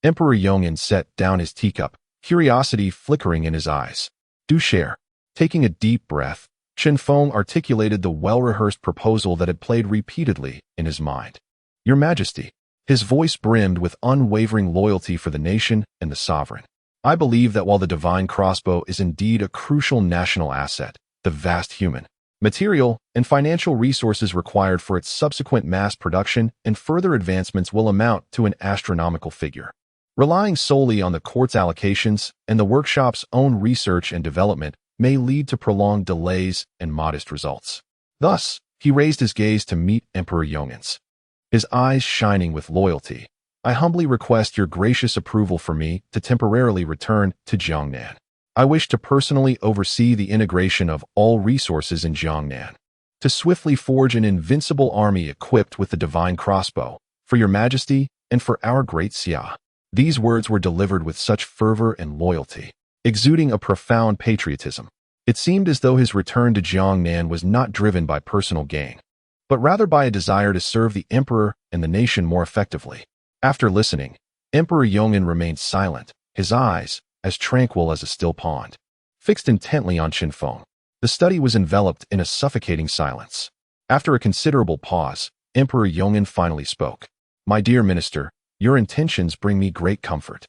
Emperor Yongin set down his teacup, curiosity flickering in his eyes. "Do share." Taking a deep breath, Qinfeng articulated the well-rehearsed proposal that had played repeatedly in his mind. "Your Majesty." His voice brimmed with unwavering loyalty for the nation and the sovereign. "I believe that while the divine crossbow is indeed a crucial national asset, the vast human, material, and financial resources required for its subsequent mass production and further advancements will amount to an astronomical figure. Relying solely on the court's allocations and the workshop's own research and development may lead to prolonged delays and modest results." Thus, he raised his gaze to meet Emperor Yongin's, his eyes shining with loyalty. "I humbly request your gracious approval for me to temporarily return to Jiangnan. I wish to personally oversee the integration of all resources in Jiangnan, to swiftly forge an invincible army equipped with the divine crossbow, for your Majesty and for our great Xia." These words were delivered with such fervor and loyalty, exuding a profound patriotism. It seemed as though his return to Jiangnan was not driven by personal gain, but rather by a desire to serve the emperor and the nation more effectively. After listening, Emperor Yongin remained silent, his eyes, as tranquil as a still pond, fixed intently on Qinfeng. The study was enveloped in a suffocating silence. After a considerable pause, Emperor Yongin finally spoke. "My dear minister, your intentions bring me great comfort.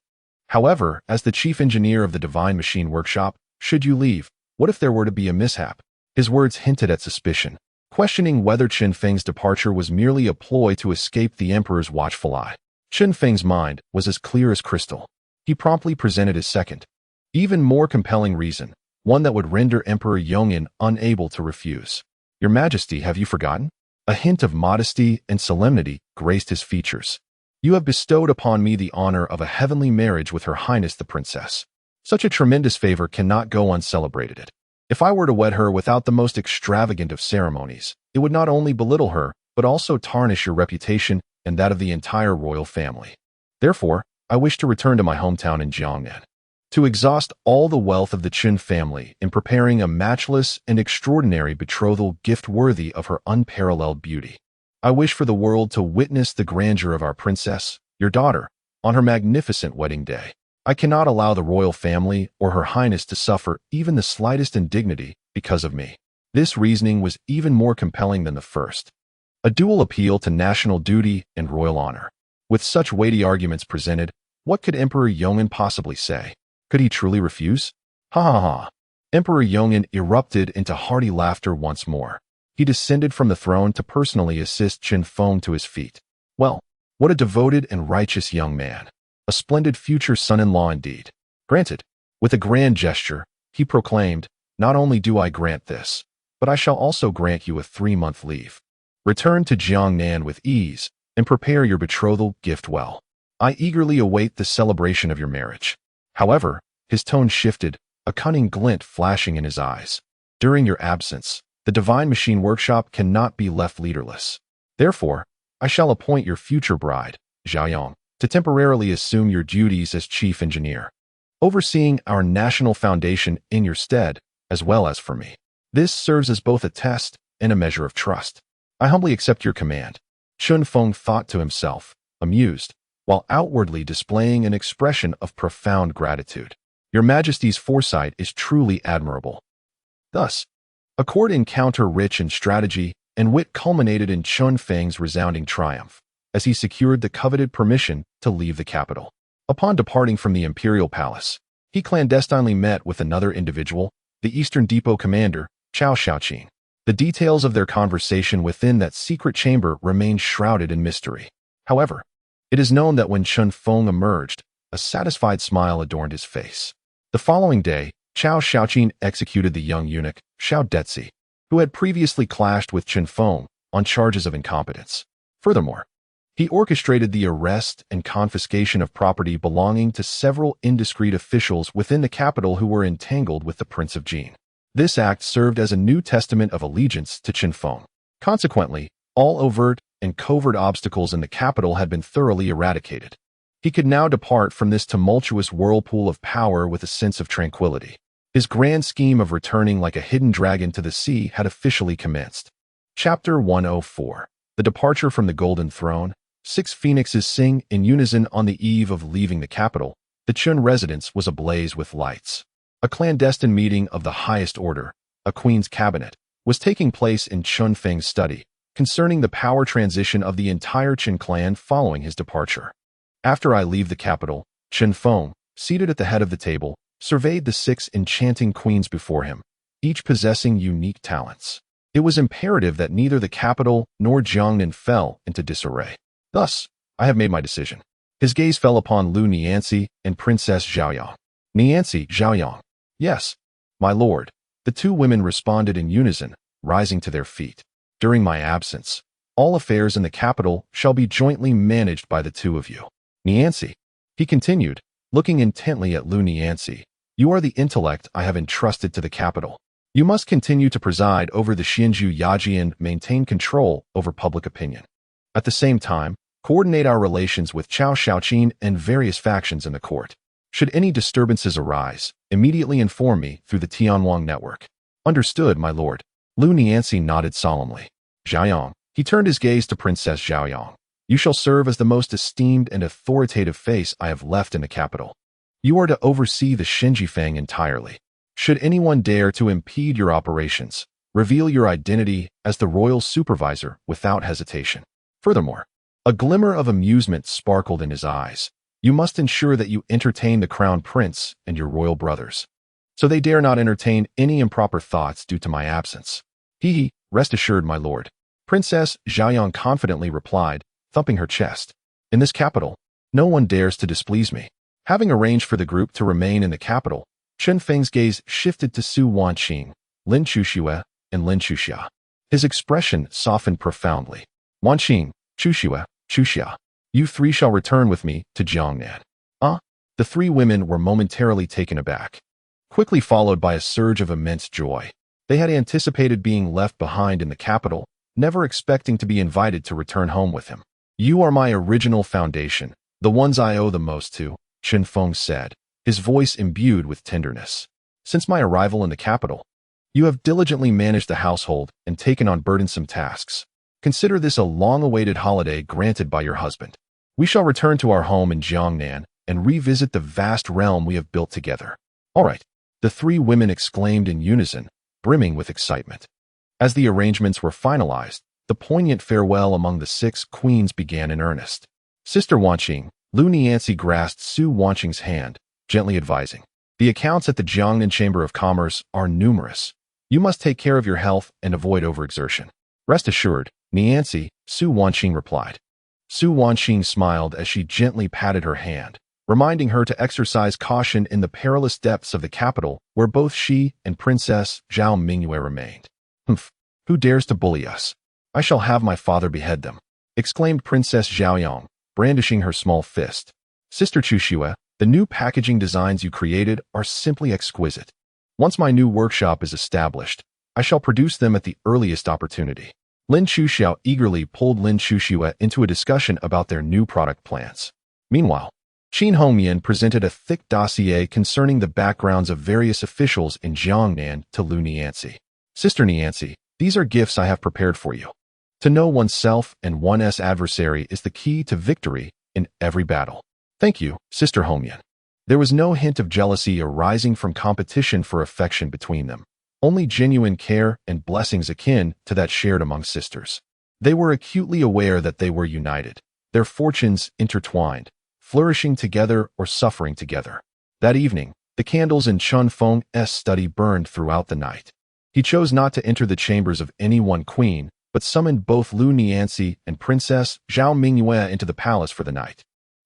However, as the chief engineer of the Divine Machine Workshop, should you leave, what if there were to be a mishap?" His words hinted at suspicion, questioning whether Qinfeng's departure was merely a ploy to escape the emperor's watchful eye. Qinfeng's mind was as clear as crystal. He promptly presented his second, even more compelling reason, one that would render Emperor Yongin unable to refuse. "Your Majesty, have you forgotten?" A hint of modesty and solemnity graced his features. "You have bestowed upon me the honor of a heavenly marriage with Her Highness the Princess. Such a tremendous favor cannot go uncelebrated. If I were to wed her without the most extravagant of ceremonies, it would not only belittle her, but also tarnish your reputation and that of the entire royal family. Therefore, I wish to return to my hometown in Jiangnan, to exhaust all the wealth of the Qin family in preparing a matchless and extraordinary betrothal gift worthy of her unparalleled beauty. I wish for the world to witness the grandeur of our princess, your daughter, on her magnificent wedding day. I cannot allow the royal family or Her Highness to suffer even the slightest indignity because of me." This reasoning was even more compelling than the first, a dual appeal to national duty and royal honor. With such weighty arguments presented, what could Emperor Yongin possibly say? Could he truly refuse? Ha ha ha. Emperor Yongin erupted into hearty laughter once more. He descended from the throne to personally assist Qin Feng to his feet. Well, what a devoted and righteous young man. A splendid future son-in-law indeed. Granted. With a grand gesture, he proclaimed, "Not only do I grant this, but I shall also grant you a 3-month leave. Return to Jiangnan with ease, and prepare your betrothal gift well. I eagerly await the celebration of your marriage." However, his tone shifted, a cunning glint flashing in his eyes. "During your absence, the Divine Machine Workshop cannot be left leaderless. Therefore, I shall appoint your future bride, Xiaoyang, to temporarily assume your duties as chief engineer, overseeing our national foundation in your stead, as well as for me. This serves as both a test and a measure of trust. I humbly accept your command." Qin Feng thought to himself, amused, while outwardly displaying an expression of profound gratitude. "Your Majesty's foresight is truly admirable." Thus, a court encounter rich in strategy and wit culminated in Qin Feng's resounding triumph, as he secured the coveted permission to leave the capital. Upon departing from the imperial palace, he clandestinely met with another individual, the Eastern Depot commander, Cao Xiaoqin. The details of their conversation within that secret chamber remain shrouded in mystery. However, it is known that when Qin Feng emerged, a satisfied smile adorned his face. The following day, Cao Xiaoqin executed the young eunuch, Xiao Detzi, who had previously clashed with Qin Feng on charges of incompetence. Furthermore, he orchestrated the arrest and confiscation of property belonging to several indiscreet officials within the capital who were entangled with the Prince of Jin. This act served as a new testament of allegiance to Qin Feng. Consequently, all overt and covert obstacles in the capital had been thoroughly eradicated. He could now depart from this tumultuous whirlpool of power with a sense of tranquility. His grand scheme of returning like a hidden dragon to the sea had officially commenced. Chapter 104. The Departure from the Golden Throne. 6 phoenixes sing in unison on the eve of leaving the capital. The Qin residence was ablaze with lights. A clandestine meeting of the highest order, a queen's cabinet, was taking place in Qin Feng's study, concerning the power transition of the entire Qin clan following his departure. "After I leave the capital," Qin Feng, seated at the head of the table, surveyed the 6 enchanting queens before him, each possessing unique talents. It was imperative that neither the capital nor Jiangnan fell into disarray. "Thus, I have made my decision." His gaze fell upon Lu Nianci and Princess Xiaoyang. "Nianci, Xiaoyang." "Yes, my lord," the 2 women responded in unison, rising to their feet. "During my absence, all affairs in the capital shall be jointly managed by the 2 of you. Nianci," he continued, looking intently at Lu Nianci, "you are the intellect I have entrusted to the capital. You must continue to preside over the Xianzhu Yaji and maintain control over public opinion. At the same time, coordinate our relations with Cao Xiaoqin and various factions in the court. Should any disturbances arise, immediately inform me through the Tianwang network." "Understood, my lord." Lu Nianci nodded solemnly. "Xiaoyang," he turned his gaze to Princess Xiaoyang, "you shall serve as the most esteemed and authoritative face I have left in the capital. You are to oversee the Shenjifang entirely. Should anyone dare to impede your operations, reveal your identity as the royal supervisor without hesitation." Furthermore, a glimmer of amusement sparkled in his eyes. "You must ensure that you entertain the crown prince and your royal brothers, so they dare not entertain any improper thoughts due to my absence." "He, rest assured, my lord," Princess Xiaoyang confidently replied, thumping her chest. "In this capital, no one dares to displease me." Having arranged for the group to remain in the capital, Qin Feng's gaze shifted to Su Wanqing, Lin Chuxue, and Lin Chuxia. His expression softened profoundly. "Wanqing, Chuxue, Chuxia, you 3 shall return with me to Jiangnan." The 3 women were momentarily taken aback, quickly followed by a surge of immense joy. They had anticipated being left behind in the capital, never expecting to be invited to return home with him. "You are my original foundation, the ones I owe the most to," Qin Feng said, his voice imbued with tenderness. "Since my arrival in the capital, you have diligently managed the household and taken on burdensome tasks. Consider this a long-awaited holiday granted by your husband. We shall return to our home in Jiangnan and revisit the vast realm we have built together." "All right," the 3 women exclaimed in unison, brimming with excitement. As the arrangements were finalized, the poignant farewell among the 6 queens began in earnest. Sister Wanqing, Lu Niancy grasped Su Wanqing's hand, gently advising. The accounts at the Jiangnan Chamber of Commerce are numerous. You must take care of your health and avoid overexertion. Rest assured, Niancy, Su Wanqing replied. Su Wanqing smiled as she gently patted her hand, reminding her to exercise caution in the perilous depths of the capital where both she and Princess Zhao Mingyue remained. Humph, who dares to bully us? I shall have my father behead them, exclaimed Princess Zhaoyong, brandishing her small fist. Sister Chuxue, the new packaging designs you created are simply exquisite. Once my new workshop is established, I shall produce them at the earliest opportunity. Lin Chuxiao eagerly pulled Lin Chuxue into a discussion about their new product plans. Meanwhile, Qin Hongyan presented a thick dossier concerning the backgrounds of various officials in Jiangnan to Lu Niancy. Sister Niancy, these are gifts I have prepared for you. To know oneself and one's adversary is the key to victory in every battle. Thank you, Sister Hongyan. There was no hint of jealousy arising from competition for affection between them, only genuine care and blessings akin to that shared among sisters. They were acutely aware that they were united, their fortunes intertwined, flourishing together or suffering together. That evening, the candles in Chun Feng's study burned throughout the night. He chose not to enter the chambers of any one queen, but summoned both Lu Niancy and Princess Zhao Mingyue into the palace for the night.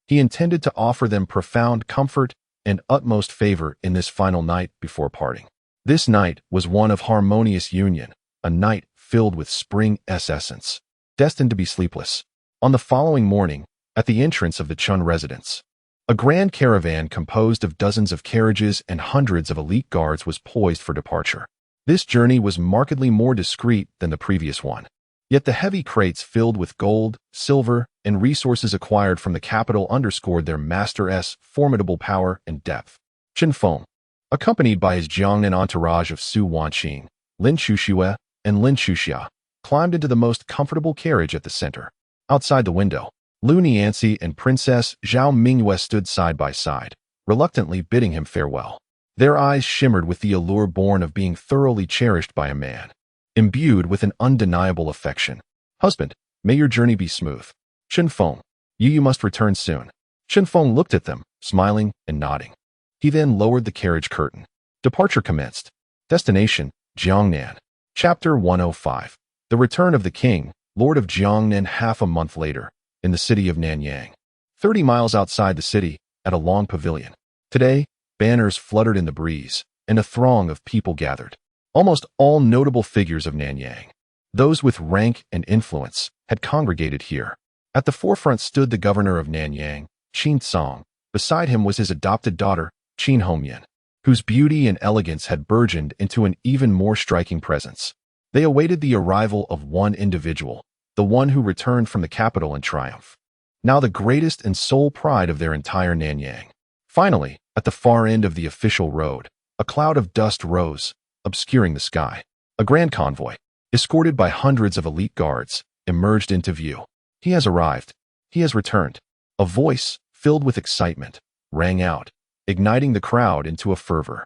He intended to offer them profound comfort and utmost favor in this final night before parting. This night was one of harmonious union, a night filled with spring's essence, destined to be sleepless. On the following morning, at the entrance of the Chun residence, a grand caravan composed of dozens of carriages and hundreds of elite guards was poised for departure. This journey was markedly more discreet than the previous one. Yet the heavy crates filled with gold, silver, and resources acquired from the capital underscored their master's formidable power and depth. Qin Feng, accompanied by his Jiangnan entourage of Su Wanqing, Lin Chuxue, and Lin Chuxia, climbed into the most comfortable carriage at the center. Outside the window, Lu Niancy and Princess Zhao Mingyue stood side by side, reluctantly bidding him farewell. Their eyes shimmered with the allure born of being thoroughly cherished by a man, imbued with an undeniable affection. Husband, may your journey be smooth. Qin Feng, you must return soon. Qin Feng looked at them, smiling and nodding. He then lowered the carriage curtain. Departure commenced. Destination, Jiangnan. Chapter 105. The Return of the King, Lord of Jiangnan. Half a month later, in the city of Nanyang. 30 miles outside the city, at a long pavilion. Today, banners fluttered in the breeze, and a throng of people gathered. Almost all notable figures of Nanyang, those with rank and influence, had congregated here. At the forefront stood the governor of Nanyang, Qin Song. Beside him was his adopted daughter, Qin Hongyan, whose beauty and elegance had burgeoned into an even more striking presence. They awaited the arrival of one individual, the one who returned from the capital in triumph, now the greatest and sole pride of their entire Nanyang. Finally, at the far end of the official road, a cloud of dust rose, obscuring the sky. A grand convoy, escorted by hundreds of elite guards, emerged into view. He has arrived. He has returned. A voice, filled with excitement, rang out, igniting the crowd into a fervor.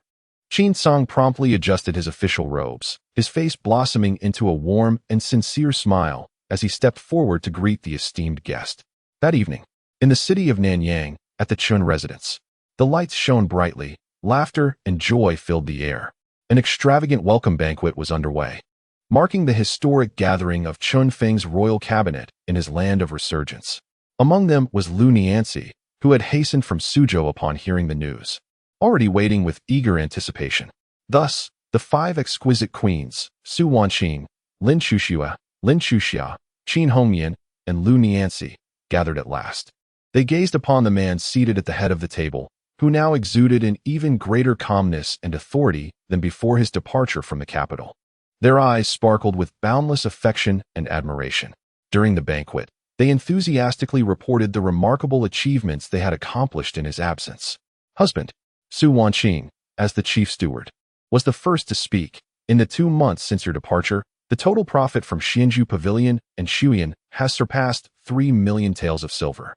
Qin Song promptly adjusted his official robes, his face blossoming into a warm and sincere smile as he stepped forward to greet the esteemed guest. That evening, in the city of Nanyang, at the Chun residence, the lights shone brightly, laughter and joy filled the air. An extravagant welcome banquet was underway, marking the historic gathering of Chun Feng's royal cabinet in his land of resurgence. Among them was Lu Niancy, who had hastened from Suzhou upon hearing the news, already waiting with eager anticipation. Thus, the 5 exquisite queens, Su Wanqing, Lin Chuxue, Lin Chuxia, Qin Hongyan, and Lu Niancy, gathered at last. They gazed upon the man seated at the head of the table, who now exuded an even greater calmness and authority than before his departure from the capital. Their eyes sparkled with boundless affection and admiration. During the banquet, they enthusiastically reported the remarkable achievements they had accomplished in his absence. Husband, Su Wanqing, as the chief steward, was the first to speak. In the 2 months since your departure, the total profit from Xianzhu Pavilion and Shuyan has surpassed 3 million taels of silver.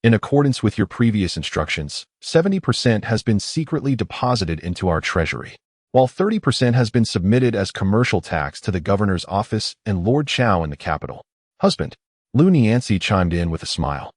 In accordance with your previous instructions, 70% has been secretly deposited into our treasury, while 30% has been submitted as commercial tax to the governor's office and Lord Chao in the capital. Husband, Lu Niancy chimed in with a smile.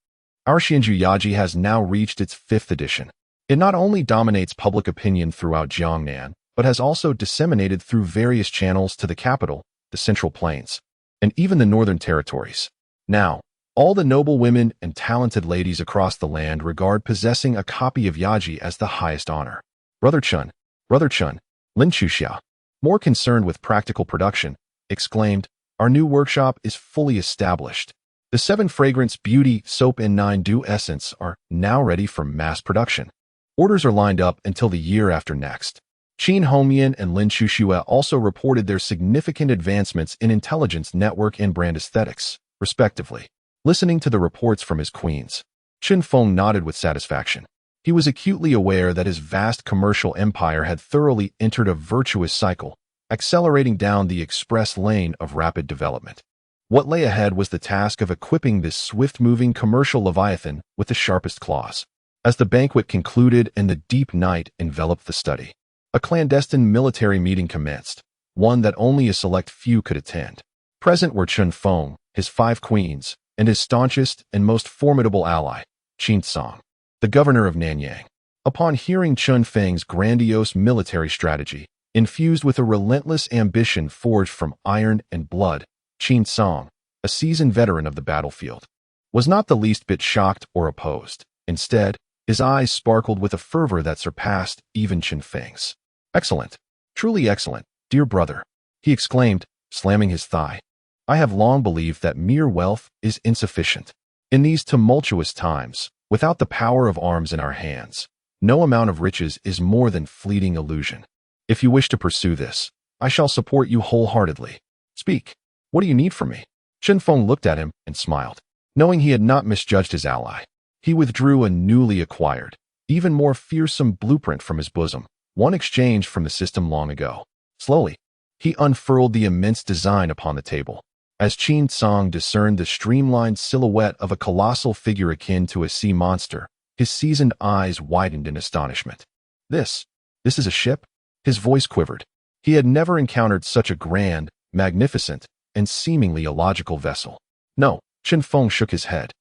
Our Shinju Yaji has now reached its 5th edition. It not only dominates public opinion throughout Jiangnan, but has also disseminated through various channels to the capital, the Central Plains, and even the Northern Territories. Now, all the noble women and talented ladies across the land regard possessing a copy of Yaji as the highest honor. Brother Chun, Lin Chuxiao, more concerned with practical production, exclaimed, "Our new workshop is fully established. The 7 fragrance beauty soap and 9 dew essence are now ready for mass production. Orders are lined up until the year after next." Qin Homian and Lin Chuxue also reported their significant advancements in intelligence network and brand aesthetics, respectively. Listening to the reports from his queens, Chen Feng nodded with satisfaction. He was acutely aware that his vast commercial empire had thoroughly entered a virtuous cycle, accelerating down the express lane of rapid development. What lay ahead was the task of equipping this swift-moving commercial leviathan with the sharpest claws. As the banquet concluded and the deep night enveloped the study, a clandestine military meeting commenced, one that only a select few could attend. Present were Chen Feng, his 5 queens, and his staunchest and most formidable ally, Qin Song, the governor of Nanyang. Upon hearing Chun Feng's grandiose military strategy, infused with a relentless ambition forged from iron and blood, Qin Song, a seasoned veteran of the battlefield, was not the least bit shocked or opposed. Instead, his eyes sparkled with a fervor that surpassed even Chen Feng's. "Excellent, truly excellent, dear brother," he exclaimed, slamming his thigh. "I have long believed that mere wealth is insufficient. In these tumultuous times, without the power of arms in our hands, no amount of riches is more than fleeting illusion. If you wish to pursue this, I shall support you wholeheartedly. Speak. What do you need from me?" Chen Feng looked at him and smiled. Knowing he had not misjudged his ally, he withdrew a newly acquired, even more fearsome blueprint from his bosom, one exchanged from the system long ago. Slowly, he unfurled the immense design upon the table. As Qin Song discerned the streamlined silhouette of a colossal figure akin to a sea monster, his seasoned eyes widened in astonishment. This is a ship?" His voice quivered. He had never encountered such a grand, magnificent, and seemingly illogical vessel. "No," Chen Feng shook his head.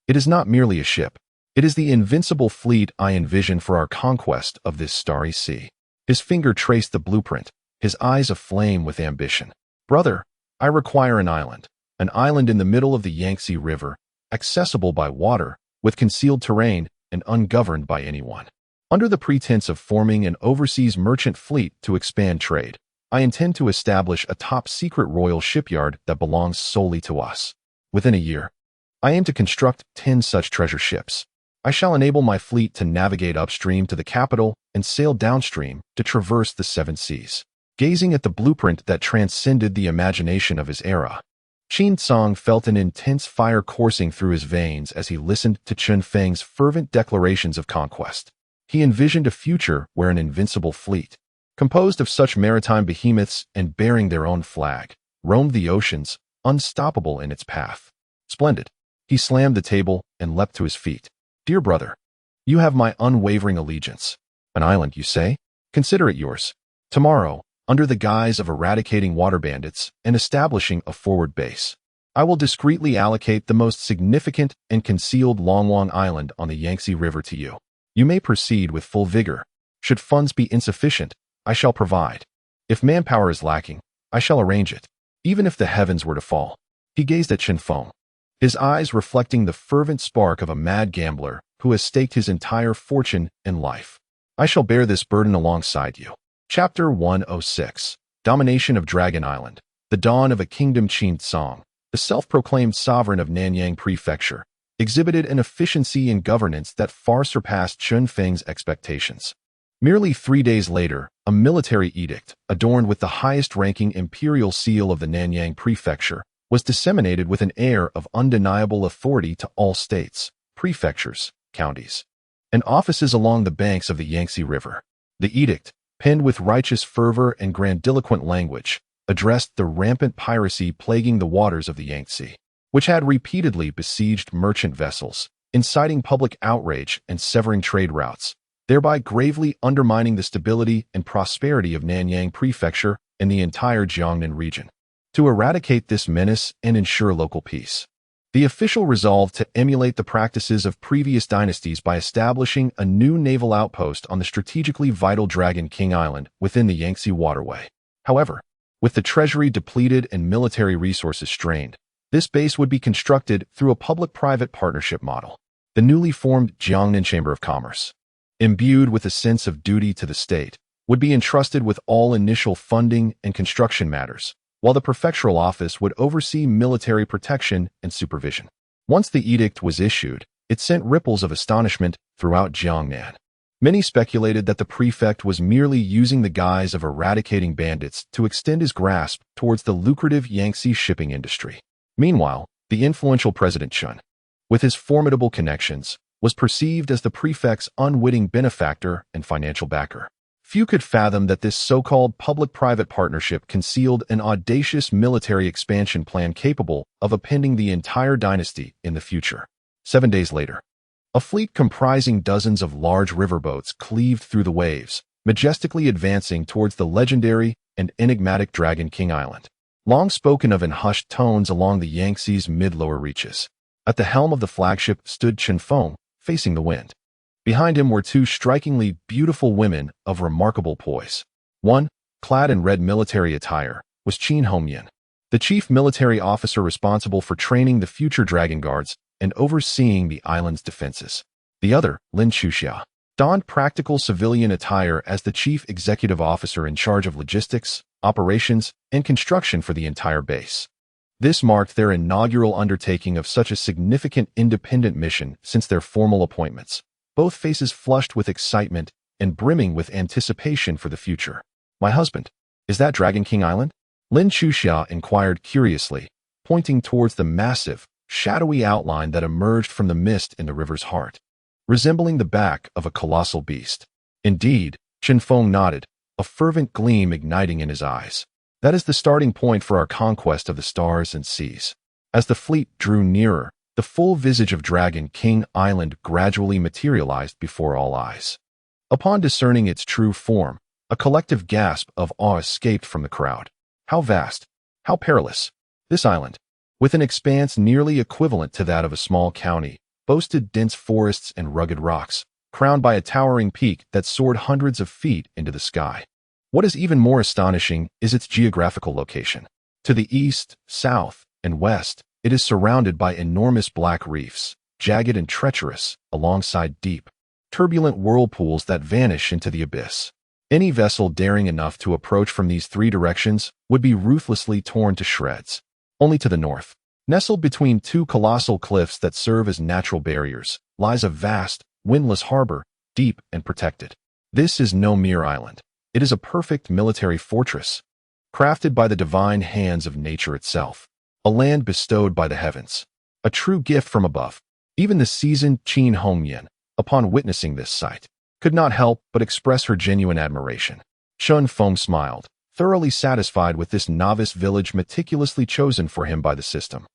"It is not merely a ship. It is the invincible fleet I envision for our conquest of this starry sea." His finger traced the blueprint, his eyes aflame with ambition. "Brother, I require an island in the middle of the Yangtze River, accessible by water, with concealed terrain, and ungoverned by anyone. Under the pretense of forming an overseas merchant fleet to expand trade, I intend to establish a top-secret royal shipyard that belongs solely to us. Within a year, I aim to construct 10 such treasure ships. I shall enable my fleet to navigate upstream to the capital and sail downstream to traverse the 7 seas." Gazing at the blueprint that transcended the imagination of his era, Qin Song felt an intense fire coursing through his veins as he listened to Chen Feng's fervent declarations of conquest. He envisioned a future where an invincible fleet, composed of such maritime behemoths and bearing their own flag, roamed the oceans, unstoppable in its path. Splendid. He slammed the table and leapt to his feet. "Dear brother, you have my unwavering allegiance. An island, you say? Consider it yours. Tomorrow, under the guise of eradicating water bandits and establishing a forward base, I will discreetly allocate the most significant and concealed Longwang Island on the Yangtze River to you. You may proceed with full vigor. Should funds be insufficient, I shall provide. If manpower is lacking, I shall arrange it, even if the heavens were to fall." He gazed at Chen Feng, his eyes reflecting the fervent spark of a mad gambler who has staked his entire fortune and life. "I shall bear this burden alongside you." Chapter 106. Domination of Dragon Island. The dawn of a kingdom. Qin Song, the self-proclaimed sovereign of Nanyang Prefecture, exhibited an efficiency in governance that far surpassed Chen Feng's expectations. Merely 3 days later, a military edict, adorned with the highest-ranking imperial seal of the Nanyang Prefecture, was disseminated with an air of undeniable authority to all states, prefectures, counties, and offices along the banks of the Yangtze River. The edict, penned with righteous fervor and grandiloquent language, addressed the rampant piracy plaguing the waters of the Yangtze, which had repeatedly besieged merchant vessels, inciting public outrage and severing trade routes, thereby gravely undermining the stability and prosperity of Nanyang Prefecture and the entire Jiangnan region. To eradicate this menace and ensure local peace, The official resolved to emulate the practices of previous dynasties by establishing a new naval outpost on the strategically vital Dragon King Island within the Yangtze waterway. However, with the treasury depleted and military resources strained, this base would be constructed through a public-private partnership model. The newly formed Jiangnan Chamber of Commerce, imbued with a sense of duty to the state, would be entrusted with all initial funding and construction matters, while the prefectural office would oversee military protection and supervision. Once the edict was issued, it sent ripples of astonishment throughout Jiangnan. Many speculated that the prefect was merely using the guise of eradicating bandits to extend his grasp towards the lucrative Yangtze shipping industry. Meanwhile, the influential President Chun, with his formidable connections, was perceived as the prefect's unwitting benefactor and financial backer. Few could fathom that this so-called public-private partnership concealed an audacious military expansion plan capable of upending the entire dynasty in the future. 7 days later, a fleet comprising dozens of large riverboats cleaved through the waves, majestically advancing towards the legendary and enigmatic Dragon King Island. Long spoken of in hushed tones along the Yangtze's mid-lower reaches. At the helm of the flagship stood Chen Feng, facing the wind. Behind him were two strikingly beautiful women of remarkable poise. One, clad in red military attire, was Qin Hongyan, the chief military officer responsible for training the future Dragon Guards and overseeing the island's defenses. The other, Lin Chuxia, donned practical civilian attire as the chief executive officer in charge of logistics, operations, and construction for the entire base. This marked their inaugural undertaking of such a significant independent mission since their formal appointments, both faces flushed with excitement and brimming with anticipation for the future. "My husband, is that Dragon King Island?" Lin Chuxia inquired curiously, pointing towards the massive, shadowy outline that emerged from the mist in the river's heart, resembling the back of a colossal beast. "Indeed," Chen Feng nodded, a fervent gleam igniting in his eyes. "That is the starting point for our conquest of the stars and seas." As the fleet drew nearer, the full visage of Dragon King Island gradually materialized before all eyes. Upon discerning its true form, a collective gasp of awe escaped from the crowd. How vast, how perilous! This island, with an expanse nearly equivalent to that of a small county, boasted dense forests and rugged rocks, crowned by a towering peak that soared hundreds of feet into the sky. What is even more astonishing is its geographical location. To the east, south, and west, it is surrounded by enormous black reefs, jagged and treacherous, alongside deep, turbulent whirlpools that vanish into the abyss. Any vessel daring enough to approach from these three directions would be ruthlessly torn to shreds. Only to the north, nestled between two colossal cliffs that serve as natural barriers, lies a vast, windless harbor, deep and protected. This is no mere island. It is a perfect military fortress, crafted by the divine hands of nature itself. A land bestowed by the heavens, a true gift from above. Even the seasoned Qin Hongyan, upon witnessing this sight, could not help but express her genuine admiration. Chen Feng smiled, thoroughly satisfied with this novice village meticulously chosen for him by the system.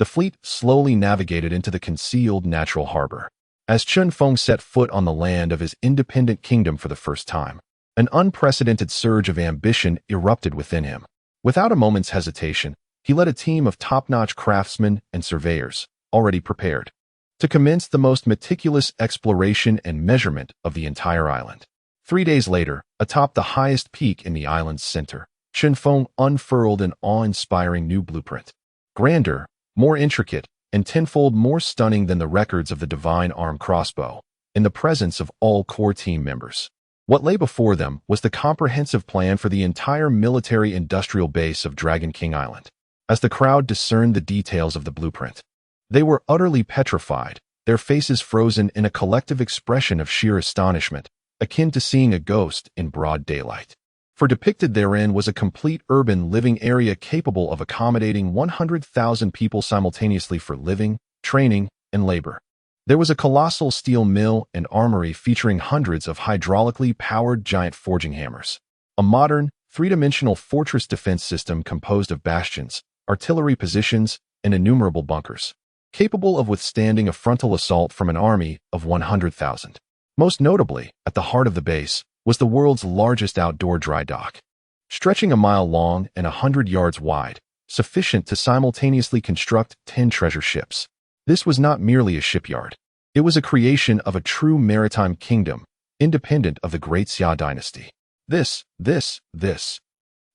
The fleet slowly navigated into the concealed natural harbor. As Chen Feng set foot on the land of his independent kingdom for the first time, an unprecedented surge of ambition erupted within him. Without a moment's hesitation, he led a team of top-notch craftsmen and surveyors, already prepared, to commence the most meticulous exploration and measurement of the entire island. 3 days later, atop the highest peak in the island's center, Chen Feng unfurled an awe-inspiring new blueprint. Grander, more intricate, and tenfold more stunning than the records of the divine arm crossbow, in the presence of all core team members. What lay before them was the comprehensive plan for the entire military-industrial base of Dragon King Island. As the crowd discerned the details of the blueprint, they were utterly petrified, their faces frozen in a collective expression of sheer astonishment, akin to seeing a ghost in broad daylight. For depicted therein was a complete urban living area capable of accommodating 100,000 people simultaneously for living, training, and labor. There was a colossal steel mill and armory featuring hundreds of hydraulically powered giant forging hammers, a modern, three-dimensional fortress defense system composed of bastions, artillery positions, and innumerable bunkers, capable of withstanding a frontal assault from an army of 100,000. Most notably, at the heart of the base, was the world's largest outdoor dry dock. Stretching a mile long and 100 yards wide, sufficient to simultaneously construct 10 treasure ships. This was not merely a shipyard. It was a creation of a true maritime kingdom, independent of the Great Xia dynasty. This.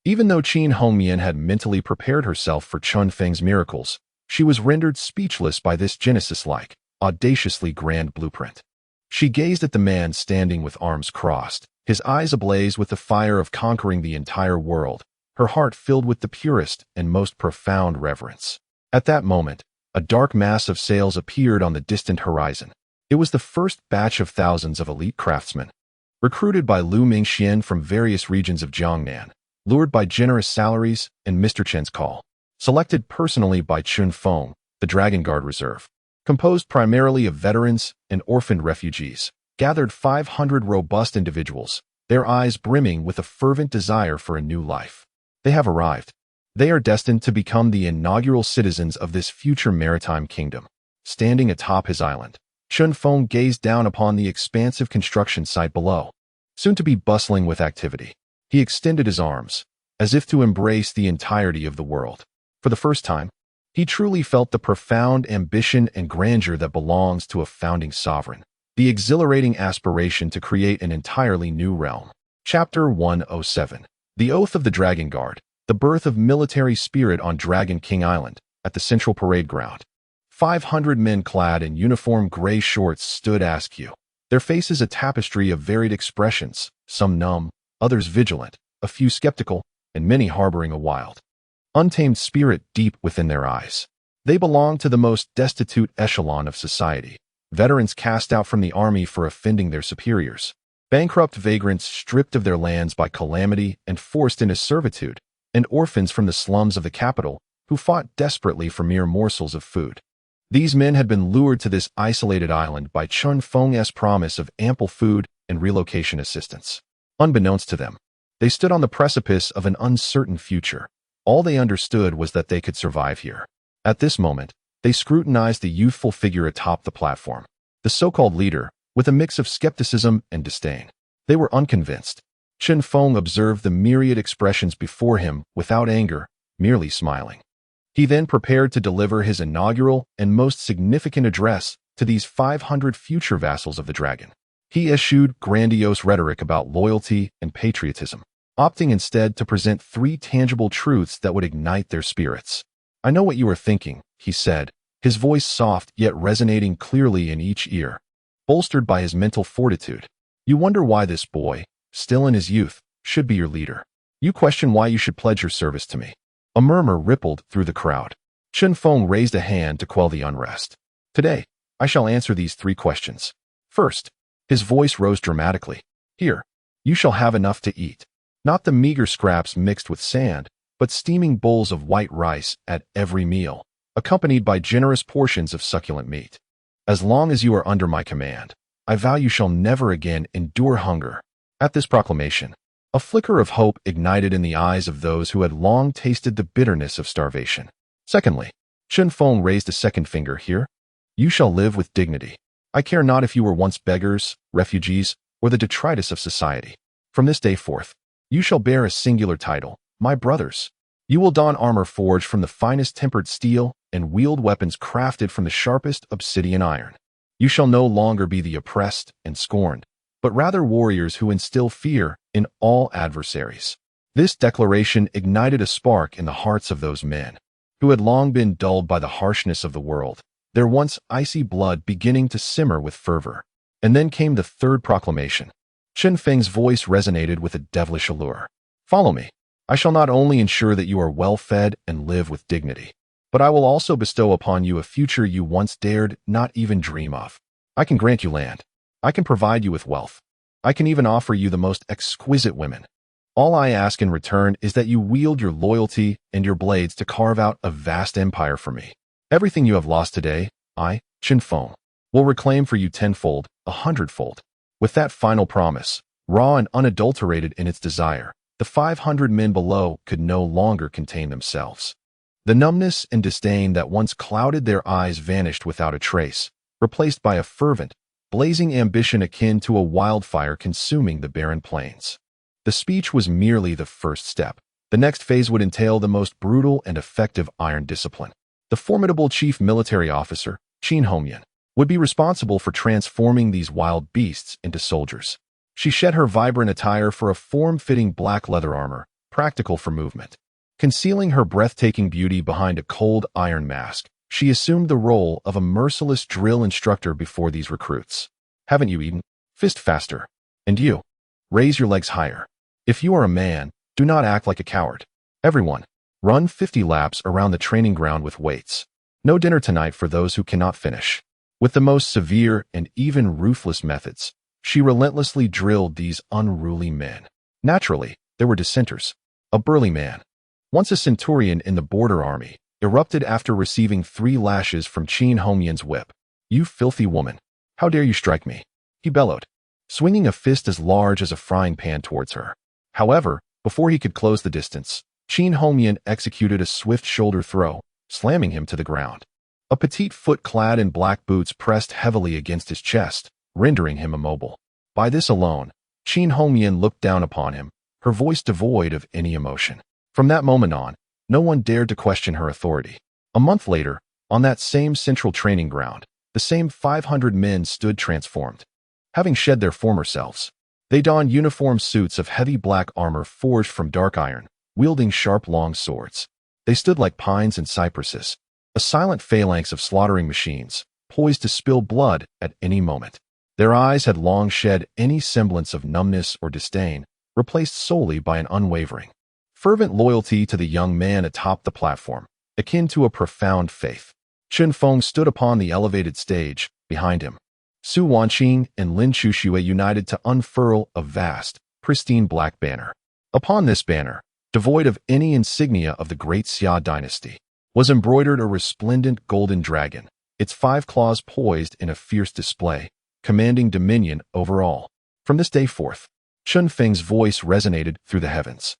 Even though Qin Hongmian had mentally prepared herself for Chun Feng's miracles, she was rendered speechless by this Genesis-like, audaciously grand blueprint. She gazed at the man standing with arms crossed, his eyes ablaze with the fire of conquering the entire world, her heart filled with the purest and most profound reverence. At that moment, a dark mass of sails appeared on the distant horizon. It was the first batch of thousands of elite craftsmen, recruited by Lu Mingxian from various regions of Jiangnan, lured by generous salaries and Mr. Chen's call, selected personally by Chun Feng, the Dragon Guard Reserve. Composed primarily of veterans and orphaned refugees, gathered 500 robust individuals, their eyes brimming with a fervent desire for a new life. They have arrived. They are destined to become the inaugural citizens of this future maritime kingdom. Standing atop his island, Chun Feng gazed down upon the expansive construction site below, soon to be bustling with activity. He extended his arms, as if to embrace the entirety of the world. For the first time, he truly felt the profound ambition and grandeur that belongs to a founding sovereign, the exhilarating aspiration to create an entirely new realm. Chapter 107. The Oath of the Dragon Guard, the birth of military spirit on Dragon King Island, at the central parade ground. 500 men clad in uniform gray shorts stood askew, their faces a tapestry of varied expressions, some numb, others vigilant, a few skeptical, and many harboring a wild, untamed spirit deep within their eyes. They belonged to the most destitute echelon of society, veterans cast out from the army for offending their superiors, bankrupt vagrants stripped of their lands by calamity and forced into servitude, and orphans from the slums of the capital who fought desperately for mere morsels of food. These men had been lured to this isolated island by Chun Feng's promise of ample food and relocation assistance. Unbeknownst to them, they stood on the precipice of an uncertain future. All they understood was that they could survive here. At this moment, they scrutinized the youthful figure atop the platform, the so-called leader, with a mix of skepticism and disdain. They were unconvinced. Chun Feng observed the myriad expressions before him without anger, merely smiling. He then prepared to deliver his inaugural and most significant address to these 500 future vassals of the dragon. He eschewed grandiose rhetoric about loyalty and patriotism, opting instead to present 3 tangible truths that would ignite their spirits. "I know what you are thinking," he said, his voice soft yet resonating clearly in each ear, bolstered by his mental fortitude. "You wonder why this boy, still in his youth, should be your leader. You question why you should pledge your service to me." A murmur rippled through the crowd. Chun Feng raised a hand to quell the unrest. "Today, I shall answer these 3 questions. First," his voice rose dramatically, "here, you shall have enough to eat. Not the meager scraps mixed with sand, but steaming bowls of white rice at every meal, accompanied by generous portions of succulent meat. As long as you are under my command, I vow you shall never again endure hunger." At this proclamation, a flicker of hope ignited in the eyes of those who had long tasted the bitterness of starvation. Secondly, Chun Feng raised a second finger. "Here, you shall live with dignity. I care not if you were once beggars, refugees, or the detritus of society. From this day forth, you shall bear a singular title, my brothers. You will don armor forged from the finest tempered steel and wield weapons crafted from the sharpest obsidian iron. You shall no longer be the oppressed and scorned, but rather warriors who instill fear in all adversaries." This declaration ignited a spark in the hearts of those men, who had long been dulled by the harshness of the world, their once icy blood beginning to simmer with fervor. And then came the third proclamation. Chun Feng's voice resonated with a devilish allure. "Follow me. I shall not only ensure that you are well fed and live with dignity, but I will also bestow upon you a future you once dared not even dream of. I can grant you land. I can provide you with wealth. I can even offer you the most exquisite women. All I ask in return is that you wield your loyalty and your blades to carve out a vast empire for me. Everything you have lost today, I, Chun Feng, will reclaim for you tenfold, 100-fold. With that final promise, raw and unadulterated in its desire, the 500 men below could no longer contain themselves. The numbness and disdain that once clouded their eyes vanished without a trace, replaced by a fervent, blazing ambition akin to a wildfire consuming the barren plains. The speech was merely the first step. The next phase would entail the most brutal and effective iron discipline. The formidable chief military officer, Qin Hongyan, would be responsible for transforming these wild beasts into soldiers. She shed her vibrant attire for a form-fitting black leather armor, practical for movement. Concealing her breathtaking beauty behind a cold iron mask, she assumed the role of a merciless drill instructor before these recruits. Haven't you eaten? Fist faster. And you? Raise your legs higher. If you are a man, do not act like a coward. Everyone, run 50 laps around the training ground with weights. No dinner tonight for those who cannot finish. With the most severe and even ruthless methods, she relentlessly drilled these unruly men. Naturally, there were dissenters. A burly man, once a centurion in the border army, erupted after receiving 3 lashes from Qin Hongyan's whip. "You filthy woman! How dare you strike me?" he bellowed, swinging a fist as large as a frying pan towards her. However, before he could close the distance, Qin Hongyan executed a swift shoulder throw, slamming him to the ground. A petite foot clad in black boots pressed heavily against his chest, rendering him immobile. By this alone, Qin Hongyan looked down upon him, her voice devoid of any emotion. From that moment on, no one dared to question her authority. A month later, on that same central training ground, the same 500 men stood transformed. Having shed their former selves, they donned uniform suits of heavy black armor forged from dark iron, wielding sharp long swords. They stood like pines and cypresses, a silent phalanx of slaughtering machines, poised to spill blood at any moment. Their eyes had long shed any semblance of numbness or disdain, replaced solely by an unwavering, fervent loyalty to the young man atop the platform, akin to a profound faith. Chen Feng stood upon the elevated stage, behind him. Su Wanqing and Lin Chuxue united to unfurl a vast, pristine black banner. Upon this banner, devoid of any insignia of the great Xia dynasty, was embroidered a resplendent golden dragon, its 5 claws poised in a fierce display, commanding dominion over all. From this day forth, Chen Feng's voice resonated through the heavens.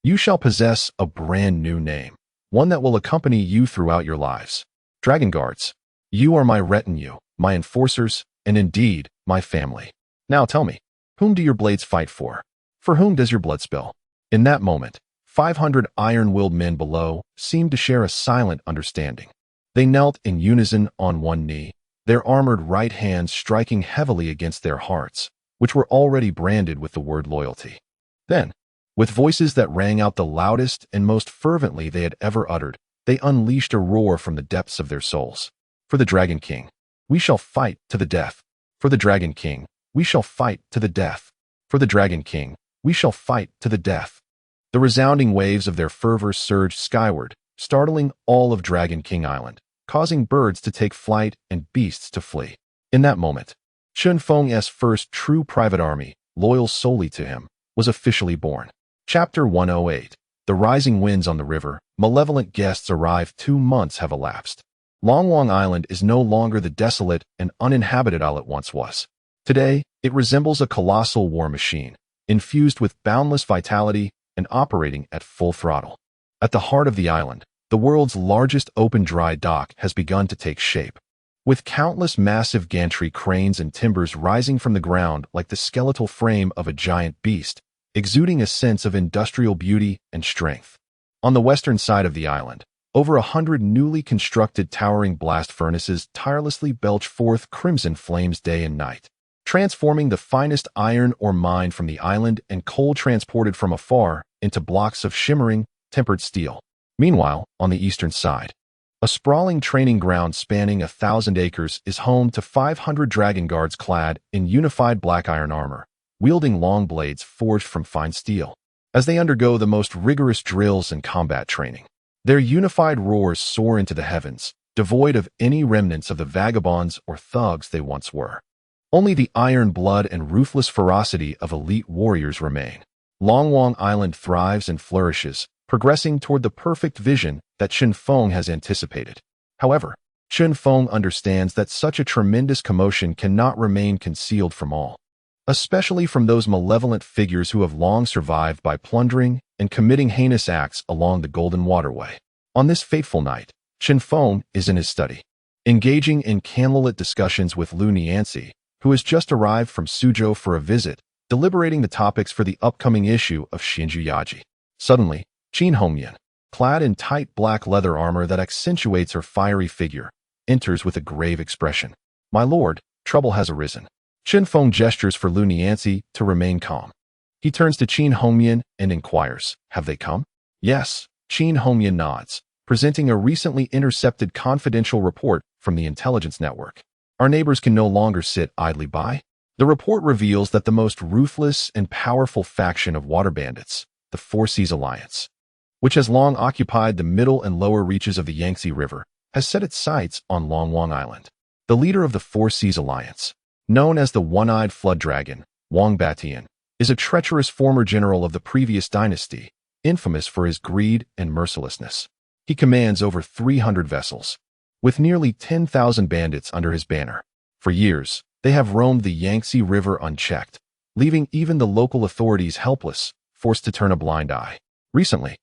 You shall possess a brand new name, one that will accompany you throughout your lives. Dragon Guards, you are my retinue, my enforcers, and indeed, my family. Now tell me, whom do your blades fight for? For whom does your blood spill? In that moment, 500 iron-willed men below seemed to share a silent understanding. They knelt in unison on one knee, their armored right hands striking heavily against their hearts, which were already branded with the word loyalty. Then, with voices that rang out the loudest and most fervently they had ever uttered, they unleashed a roar from the depths of their souls. For the Dragon King, we shall fight to the death. For the Dragon King, we shall fight to the death. For the Dragon King, we shall fight to the death. The resounding waves of their fervor surged skyward, startling all of Dragon King Island, causing birds to take flight and beasts to flee. In that moment, Chen Feng's first true private army, loyal solely to him, was officially born. Chapter 108. The rising winds on the river. Malevolent guests arrive. 2 months have elapsed. Long Island is no longer the desolate and uninhabited isle it once was. Today, it resembles a colossal war machine, infused with boundless vitality and operating at full throttle. At the heart of the island, the world's largest open dry dock has begun to take shape. With countless massive gantry cranes and timbers rising from the ground like the skeletal frame of a giant beast, exuding a sense of industrial beauty and strength. On the western side of the island, over 100 newly constructed towering blast furnaces tirelessly belch forth crimson flames day and night, transforming the finest iron ore mined from the island and coal transported from afar into blocks of shimmering, tempered steel. Meanwhile, on the eastern side, a sprawling training ground spanning 1,000 acres is home to 500 Dragon Guards clad in unified black iron armor, wielding long blades forged from fine steel. As they undergo the most rigorous drills and combat training, their unified roars soar into the heavens, devoid of any remnants of the vagabonds or thugs they once were. Only the iron blood and ruthless ferocity of elite warriors remain. Long Island thrives and flourishes, progressing toward the perfect vision that Chen Feng has anticipated. However, Chen Feng understands that such a tremendous commotion cannot remain concealed from all, especially from those malevolent figures who have long survived by plundering and committing heinous acts along the Golden Waterway. On this fateful night, Chen Feng is in his study, engaging in candlelit discussions with Lu Nianxi, who has just arrived from Suzhou for a visit, deliberating the topics for the upcoming issue of Xinju Yaji. Suddenly, Qin Hongyan, clad in tight black leather armor that accentuates her fiery figure, enters with a grave expression. My lord, trouble has arisen. Chen Feng gestures for Lu Nianzi to remain calm. He turns to Qin Hongyan and inquires, have they come? Yes, Qin Hongyan nods, presenting a recently intercepted confidential report from the intelligence network. Our neighbors can no longer sit idly by. The report reveals that the most ruthless and powerful faction of water bandits, the Four Seas Alliance, which has long occupied the middle and lower reaches of the Yangtze River, has set its sights on Longwang Island. The leader of the Four Seas Alliance, known as the One-Eyed Flood Dragon, Wang Batian, is a treacherous former general of the previous dynasty, infamous for his greed and mercilessness. He commands over 300 vessels, with nearly 10,000 bandits under his banner. For years, they have roamed the Yangtze River unchecked, leaving even the local authorities helpless, forced to turn a blind eye. Recently,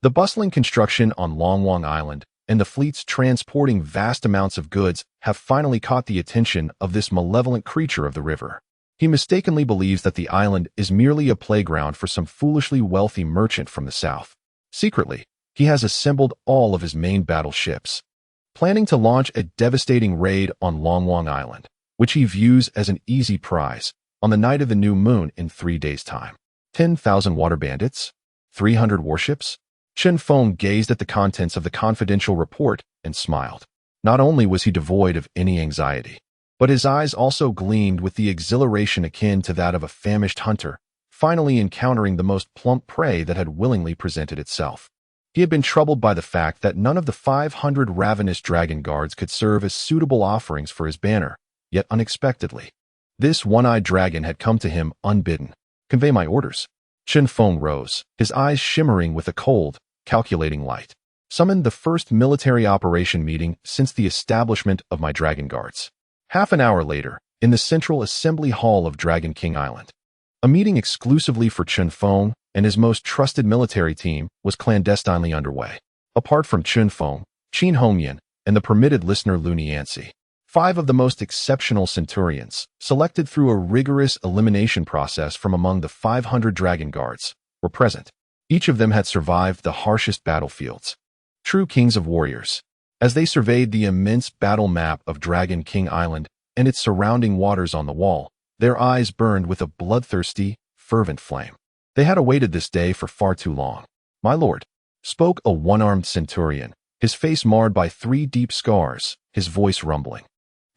the bustling construction on Longwang Island and the fleets transporting vast amounts of goods have finally caught the attention of this malevolent creature of the river. He mistakenly believes that the island is merely a playground for some foolishly wealthy merchant from the south. Secretly, he has assembled all of his main battleships, planning to launch a devastating raid on Longwang Island, which he views as an easy prize, on the night of the new moon in 3 days' time. 10,000 water bandits? 300 warships? Chen Feng gazed at the contents of the confidential report and smiled. Not only was he devoid of any anxiety, but his eyes also gleamed with the exhilaration akin to that of a famished hunter, finally encountering the most plump prey that had willingly presented itself. He had been troubled by the fact that none of the 500 ravenous dragon guards could serve as suitable offerings for his banner, yet unexpectedly, this one-eyed dragon had come to him unbidden. Convey my orders. Chen Feng rose, his eyes shimmering with a cold, calculating light. Summoned the first military operation meeting since the establishment of my dragon guards. Half an hour later, in the central assembly hall of Dragon King Island, a meeting exclusively for Chen Feng and his most trusted military team was clandestinely underway. Apart from Chen Feng, Qin Hongyan, and the permitted listener Lu Nianzi, 5 of the most exceptional centurions, selected through a rigorous elimination process from among the 500 dragon guards, were present. Each of them had survived the harshest battlefields. True kings of warriors. As they surveyed the immense battle map of Dragon King Island and its surrounding waters on the wall, their eyes burned with a bloodthirsty, fervent flame. They had awaited this day for far too long. My lord, spoke a one-armed centurion, his face marred by 3 deep scars, his voice rumbling.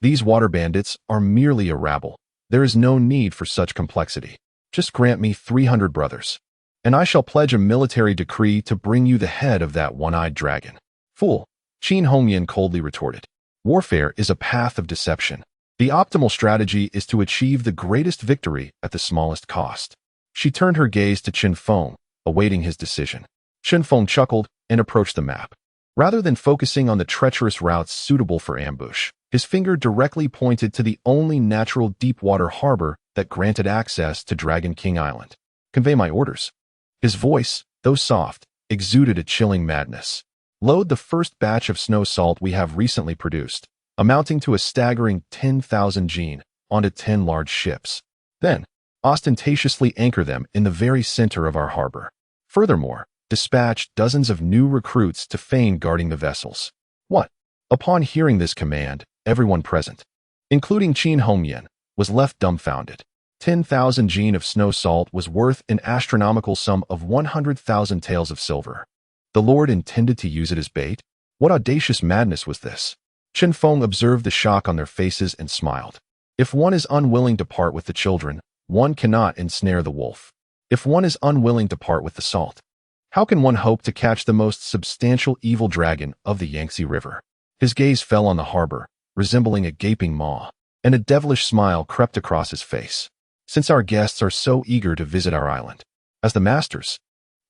These water bandits are merely a rabble. There is no need for such complexity. Just grant me 300 brothers, and I shall pledge a military decree to bring you the head of that one-eyed dragon. Fool, Qin Hongyan coldly retorted. Warfare is a path of deception. The optimal strategy is to achieve the greatest victory at the smallest cost. She turned her gaze to Chen Feng, awaiting his decision. Chen Feng chuckled and approached the map. Rather than focusing on the treacherous routes suitable for ambush, his finger directly pointed to the only natural deep-water harbor that granted access to Dragon King Island. Convey my orders. His voice, though soft, exuded a chilling madness. Load the first batch of snow salt we have recently produced, amounting to a staggering 10,000 jin, onto 10 large ships. Then, ostentatiously anchor them in the very center of our harbor. Furthermore, dispatch dozens of new recruits to feign guarding the vessels. What? Upon hearing this command, everyone present, including Qin Hongyan, was left dumbfounded. 10,000 jin of snow salt was worth an astronomical sum of 100,000 taels of silver. The Lord intended to use it as bait? What audacious madness was this? Chen Feng observed the shock on their faces and smiled. If one is unwilling to part with the children, one cannot ensnare the wolf. If one is unwilling to part with the salt, how can one hope to catch the most substantial evil dragon of the Yangtze River? His gaze fell on the harbor, resembling a gaping maw, and a devilish smile crept across his face. Since our guests are so eager to visit our island, as the masters,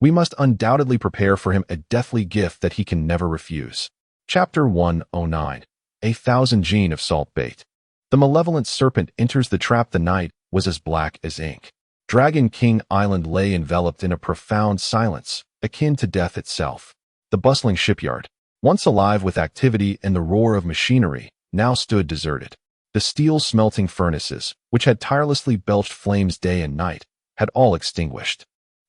we must undoubtedly prepare for him a deathly gift that he can never refuse. Chapter 109. 1,000 jin of salt bait. The malevolent serpent enters the trap. The night was as black as ink. Dragon King Island lay enveloped in a profound silence, akin to death itself. The bustling shipyard, once alive with activity and the roar of machinery, now stood deserted. The steel smelting furnaces, which had tirelessly belched flames day and night, had all extinguished.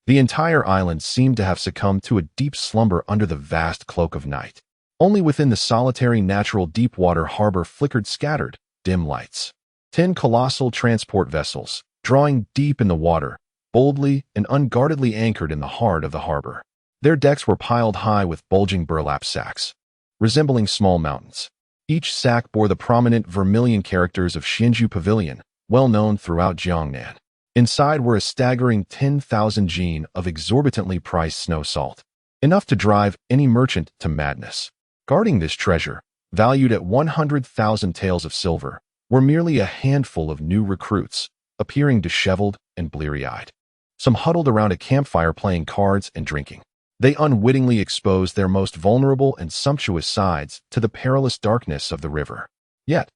The entire island seemed to have succumbed to a deep slumber under the vast cloak of night. Only within the solitary natural deep-water harbor flickered scattered, dim lights. 10 colossal transport vessels, drawing deep in the water, boldly and unguardedly anchored in the heart of the harbor. Their decks were piled high with bulging burlap sacks, resembling small mountains. Each sack bore the prominent vermilion characters of Shinju Pavilion, well known throughout Jiangnan. Inside were a staggering 10,000 jin of exorbitantly priced snow salt, enough to drive any merchant to madness. Guarding this treasure, valued at 100,000 taels of silver, were merely a handful of new recruits, appearing disheveled and bleary-eyed. Some huddled around a campfire playing cards and drinking. They unwittingly exposed their most vulnerable and sumptuous sides to the perilous darkness of the river. Yet,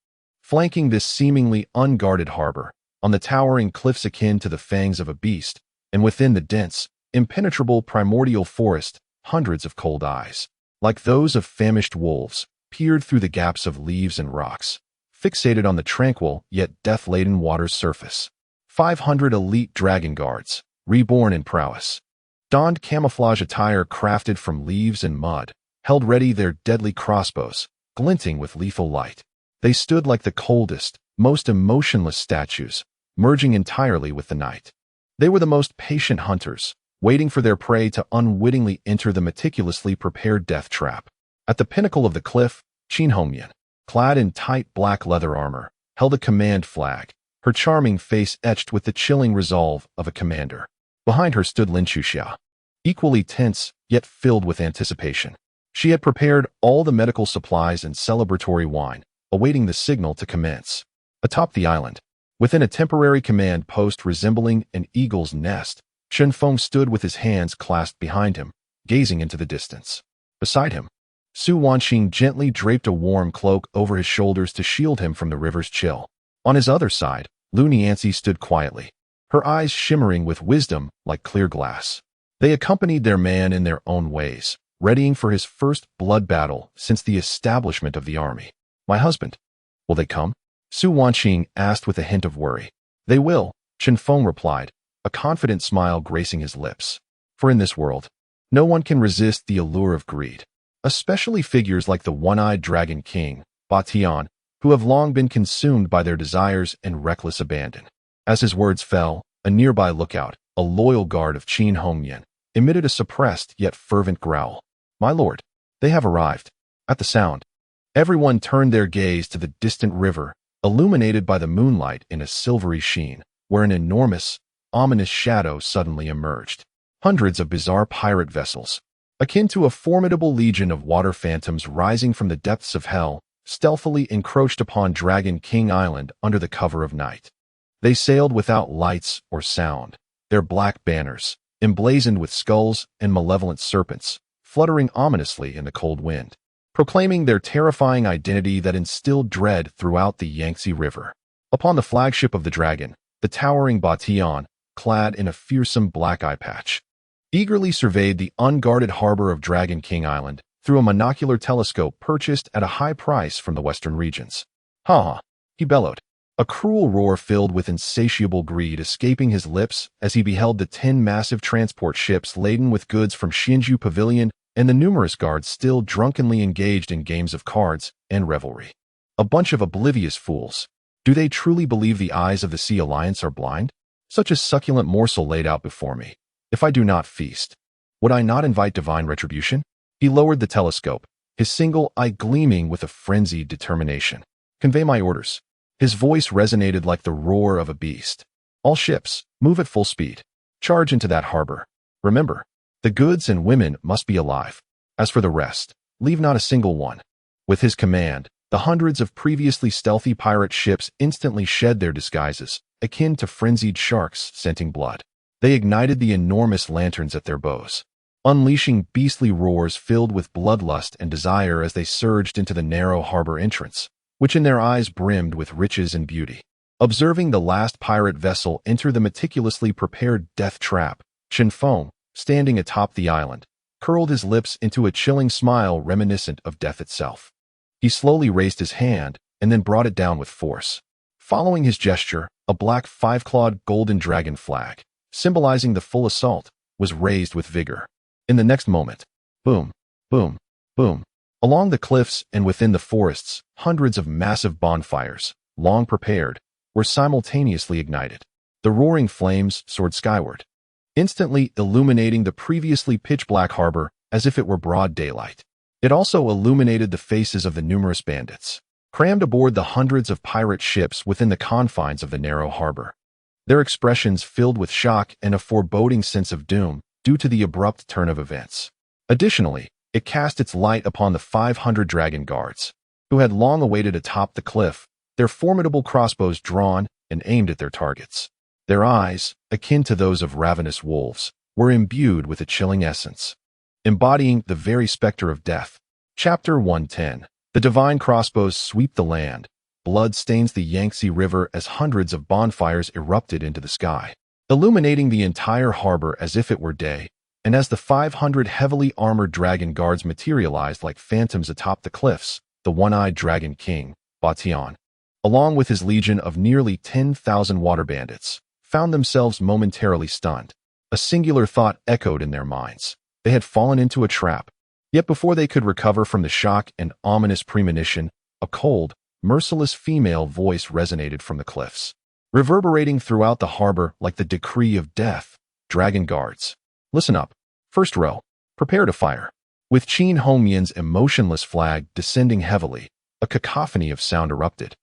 flanking this seemingly unguarded harbor, on the towering cliffs akin to the fangs of a beast, and within the dense, impenetrable primordial forest, hundreds of cold eyes, like those of famished wolves, peered through the gaps of leaves and rocks, fixated on the tranquil yet death-laden water's surface. 500 elite dragon guards, reborn in prowess, donned camouflage attire crafted from leaves and mud, held ready their deadly crossbows, glinting with lethal light. They stood like the coldest, most emotionless statues, merging entirely with the night. They were the most patient hunters, waiting for their prey to unwittingly enter the meticulously prepared death trap. At the pinnacle of the cliff, Qin Hongyan, clad in tight black leather armor, held a command flag, her charming face etched with the chilling resolve of a commander. Behind her stood Lin Chuxia, equally tense yet filled with anticipation. She had prepared all the medical supplies and celebratory wine, awaiting the signal to commence. Atop the island, within a temporary command post resembling an eagle's nest, Shen Feng stood with his hands clasped behind him, gazing into the distance. Beside him, Su Wanqing gently draped a warm cloak over his shoulders to shield him from the river's chill. On his other side, Lu Nianxi stood quietly, her eyes shimmering with wisdom like clear glass. They accompanied their man in their own ways, readying for his first blood battle since the establishment of the army. "My husband, will they come?" Su Wanqing asked with a hint of worry. "They will," Chen Feng replied, a confident smile gracing his lips. For in this world, no one can resist the allure of greed, especially figures like the one-eyed dragon king, Ba Tian, who have long been consumed by their desires and reckless abandon. As his words fell, a nearby lookout, a loyal guard of Qin Hongyan, emitted a suppressed yet fervent growl. "My lord, they have arrived." At the sound, everyone turned their gaze to the distant river, illuminated by the moonlight in a silvery sheen, where an enormous, ominous shadow suddenly emerged. Hundreds of bizarre pirate vessels, akin to a formidable legion of water phantoms rising from the depths of hell, stealthily encroached upon Dragon King Island under the cover of night. They sailed without lights or sound, their black banners, emblazoned with skulls and malevolent serpents, fluttering ominously in the cold wind, proclaiming their terrifying identity that instilled dread throughout the Yangtze River. Upon the flagship of the dragon, the towering Ba Tian, clad in a fearsome black eye patch, eagerly surveyed the unguarded harbor of Dragon King Island through a monocular telescope purchased at a high price from the western regions. "Ha ha," he bellowed, a cruel roar filled with insatiable greed escaping his lips as he beheld the 10 massive transport ships laden with goods from Shinju Pavilion and the numerous guards still drunkenly engaged in games of cards and revelry. A bunch of oblivious fools. Do they truly believe the eyes of the Sea Alliance are blind? Such a succulent morsel laid out before me. If I do not feast, would I not invite divine retribution? He lowered the telescope, his single eye gleaming with a frenzied determination. "Convey my orders." His voice resonated like the roar of a beast. "All ships, move at full speed. Charge into that harbor. Remember, the goods and women must be alive. As for the rest, leave not a single one." With his command, the hundreds of previously stealthy pirate ships instantly shed their disguises, akin to frenzied sharks scenting blood. They ignited the enormous lanterns at their bows, unleashing beastly roars filled with bloodlust and desire as they surged into the narrow harbor entrance, which in their eyes brimmed with riches and beauty. Observing the last pirate vessel enter the meticulously prepared death trap, Chen Feng, standing atop the island, curled his lips into a chilling smile reminiscent of death itself. He slowly raised his hand and then brought it down with force. Following his gesture, a black 5-clawed golden dragon flag, symbolizing the full assault, was raised with vigor. In the next moment, boom, boom, boom. Along the cliffs and within the forests, hundreds of massive bonfires, long prepared, were simultaneously ignited. The roaring flames soared skyward, instantly illuminating the previously pitch-black harbor as if it were broad daylight. It also illuminated the faces of the numerous bandits, crammed aboard the hundreds of pirate ships within the confines of the narrow harbor. Their expressions filled with shock and a foreboding sense of doom due to the abrupt turn of events. Additionally, it cast its light upon the 500 dragon guards, who had long awaited atop the cliff, their formidable crossbows drawn and aimed at their targets. Their eyes, akin to those of ravenous wolves, were imbued with a chilling essence, embodying the very specter of death. Chapter 110. The divine crossbows sweep the land. Blood stains the Yangtze River as hundreds of bonfires erupted into the sky, illuminating the entire harbor as if it were day. And as the 500 heavily armored dragon guards materialized like phantoms atop the cliffs, the one-eyed dragon king, Batian, along with his legion of nearly 10,000 water bandits, found themselves momentarily stunned. A singular thought echoed in their minds. They had fallen into a trap. Yet before they could recover from the shock and ominous premonition, a cold, merciless female voice resonated from the cliffs, reverberating throughout the harbor like the decree of death. Dragon guards, listen up. First row, prepare to fire. With Qin Hongmian's emotionless flag descending heavily, a cacophony of sound erupted,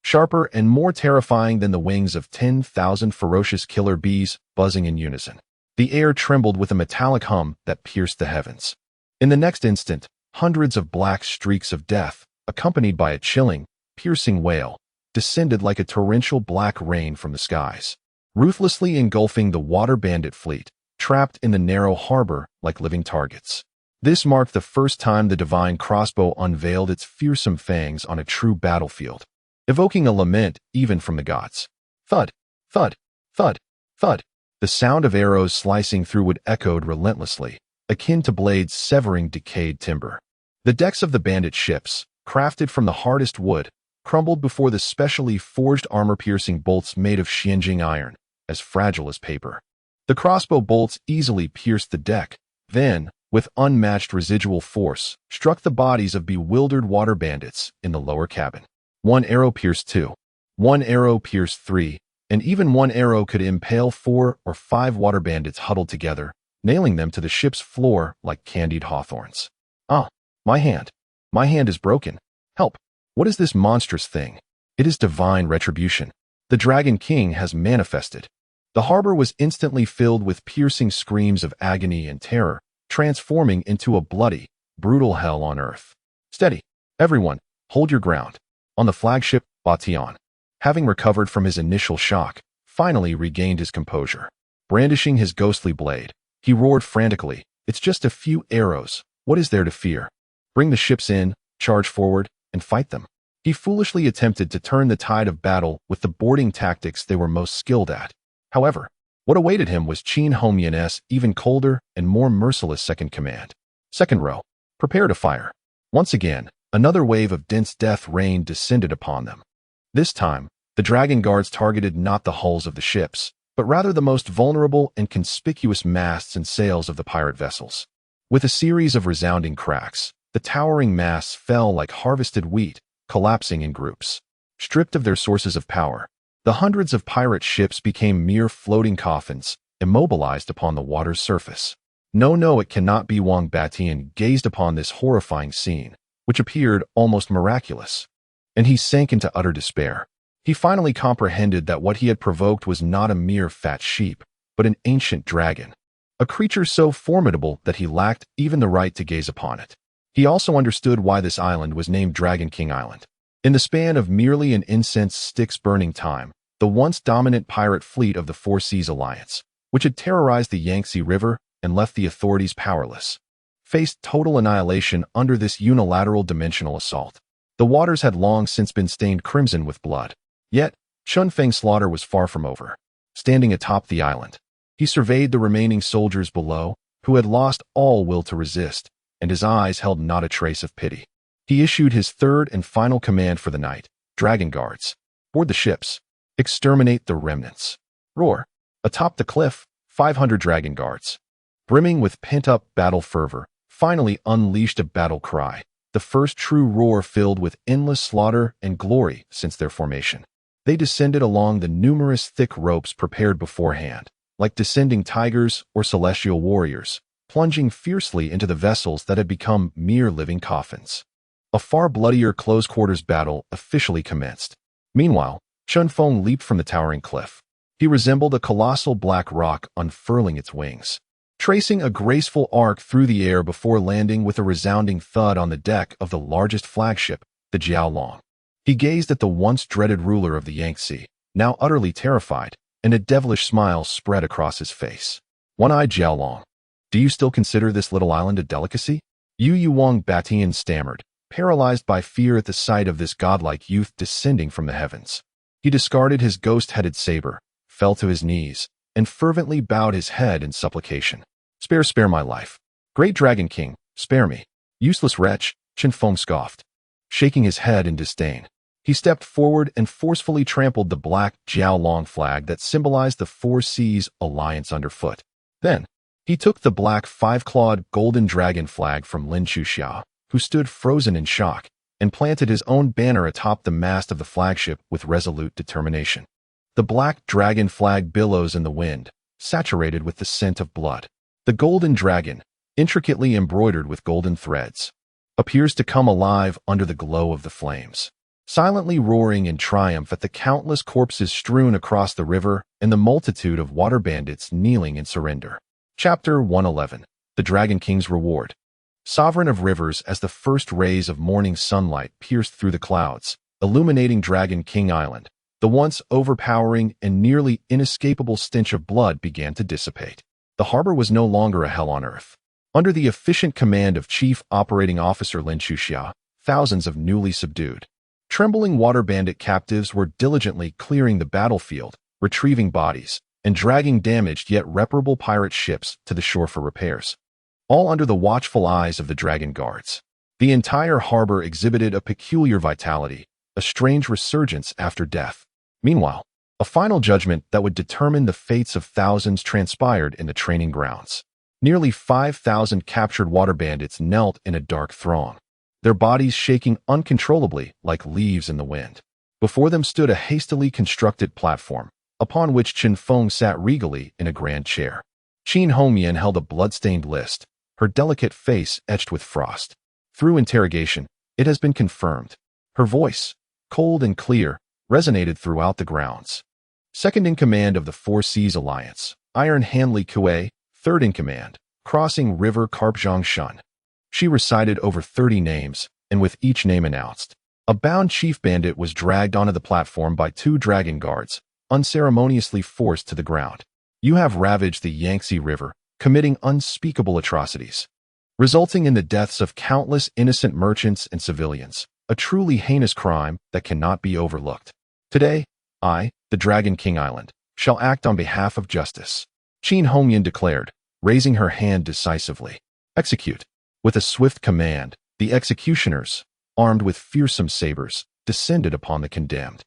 sharper and more terrifying than the wings of 10,000 ferocious killer bees buzzing in unison. The air trembled with a metallic hum that pierced the heavens. In the next instant, hundreds of black streaks of death, accompanied by a chilling, piercing wail, descended like a torrential black rain from the skies, ruthlessly engulfing the water bandit fleet, trapped in the narrow harbor like living targets. This marked the first time the divine crossbow unveiled its fearsome fangs on a true battlefield, evoking a lament even from the gods. Thud, thud, thud, thud. The sound of arrows slicing through wood echoed relentlessly, akin to blades severing decayed timber. The decks of the bandit ships, crafted from the hardest wood, crumbled before the specially forged armor-piercing bolts made of Xianjing iron, as fragile as paper. The crossbow bolts easily pierced the deck, then, with unmatched residual force, struck the bodies of bewildered water bandits in the lower cabin. One arrow pierced 2. One arrow pierced 3, and even one arrow could impale 4 or 5 water bandits huddled together, nailing them to the ship's floor like candied hawthorns. Ah, my hand. My hand is broken. Help. What is this monstrous thing? It is divine retribution. The Dragon King has manifested. The harbor was instantly filled with piercing screams of agony and terror, transforming into a bloody, brutal hell on earth. Steady. Everyone, hold your ground. On the flagship, Batian, having recovered from his initial shock, finally regained his composure. Brandishing his ghostly blade, he roared frantically, "It's just a few arrows. What is there to fear? Bring the ships in, charge forward, and fight them." He foolishly attempted to turn the tide of battle with the boarding tactics they were most skilled at. However, what awaited him was Qin Hongmian's even colder and more merciless second command. Second row, prepare to fire. Once again, another wave of dense death rain descended upon them. This time, the dragon guards targeted not the hulls of the ships, but rather the most vulnerable and conspicuous masts and sails of the pirate vessels. With a series of resounding cracks, the towering masts fell like harvested wheat, collapsing in groups. Stripped of their sources of power, the hundreds of pirate ships became mere floating coffins, immobilized upon the water's surface. No, it cannot be. Wang Batian gazed upon this horrifying scene, which appeared almost miraculous, and he sank into utter despair. He finally comprehended that what he had provoked was not a mere fat sheep, but an ancient dragon, a creature so formidable that he lacked even the right to gaze upon it. He also understood why this island was named Dragon King Island. In the span of merely an incense stick's burning time, the once dominant pirate fleet of the Four Seas Alliance, which had terrorized the Yangtze River and left the authorities powerless, faced total annihilation under this unilateral dimensional assault. The waters had long since been stained crimson with blood. Yet, Chunfeng's slaughter was far from over. Standing atop the island, he surveyed the remaining soldiers below, who had lost all will to resist, and his eyes held not a trace of pity. He issued his third and final command for the night: Dragon Guards, board the ships, exterminate the remnants. Roar. Atop the cliff, 500 Dragon Guards, brimming with pent-up battle fervor, finally unleashed a battle cry, the first true roar filled with endless slaughter and glory since their formation. They descended along the numerous thick ropes prepared beforehand, like descending tigers or celestial warriors, plunging fiercely into the vessels that had become mere living coffins. A far bloodier close-quarters battle officially commenced. Meanwhile, Chun Feng leaped from the towering cliff. He resembled a colossal black rock unfurling its wings, tracing a graceful arc through the air before landing with a resounding thud on the deck of the largest flagship, the Jiaolong. He gazed at the once dreaded ruler of the Yangtze, now utterly terrified, and a devilish smile spread across his face. One-eyed Jiaolong, do you still consider this little island a delicacy? Yu Yuang Batian stammered, paralyzed by fear at the sight of this godlike youth descending from the heavens. He discarded his ghost-headed saber, fell to his knees, and fervently bowed his head in supplication. Spare my life. Great Dragon King, spare me. Useless wretch, Chen Feng scoffed. Shaking his head in disdain, he stepped forward and forcefully trampled the black Jiaolong flag that symbolized the Four Seas alliance underfoot. Then, he took the black five-clawed golden dragon flag from Lin Chuxia, who stood frozen in shock, and planted his own banner atop the mast of the flagship with resolute determination. The black dragon flag billows in the wind, saturated with the scent of blood. The golden dragon, intricately embroidered with golden threads, appears to come alive under the glow of the flames, silently roaring in triumph at the countless corpses strewn across the river and the multitude of water bandits kneeling in surrender. Chapter 111. The Dragon King's Reward. Sovereign of rivers, as the first rays of morning sunlight pierced through the clouds, illuminating Dragon King Island, the once overpowering and nearly inescapable stench of blood began to dissipate. The harbor was no longer a hell on earth. Under the efficient command of Chief Operating Officer Lin Chuxia, thousands of newly subdued, trembling water bandit captives were diligently clearing the battlefield, retrieving bodies, and dragging damaged yet reparable pirate ships to the shore for repairs, all under the watchful eyes of the Dragon Guards. The entire harbor exhibited a peculiar vitality, a strange resurgence after death. Meanwhile, a final judgment that would determine the fates of thousands transpired in the training grounds. Nearly 5,000 captured water bandits knelt in a dark throng, their bodies shaking uncontrollably like leaves in the wind. Before them stood a hastily constructed platform, upon which Chen Feng sat regally in a grand chair. Qin Hongyan held a blood-stained list, her delicate face etched with frost. Through interrogation, it has been confirmed. Her voice, cold and clear, resonated throughout the grounds. Second in command of the Four Seas Alliance, Iron Hanley Kuei, third in command, Crossing River Karpzhang Shun. She recited over 30 names, and with each name announced, a bound chief bandit was dragged onto the platform by 2 dragon guards, unceremoniously forced to the ground. You have ravaged the Yangtze River, committing unspeakable atrocities, resulting in the deaths of countless innocent merchants and civilians, a truly heinous crime that cannot be overlooked. Today, I, the Dragon King Island, shall act on behalf of justice, Qin Hongyan declared, raising her hand decisively. Execute. With a swift command, the executioners, armed with fearsome sabers, descended upon the condemned.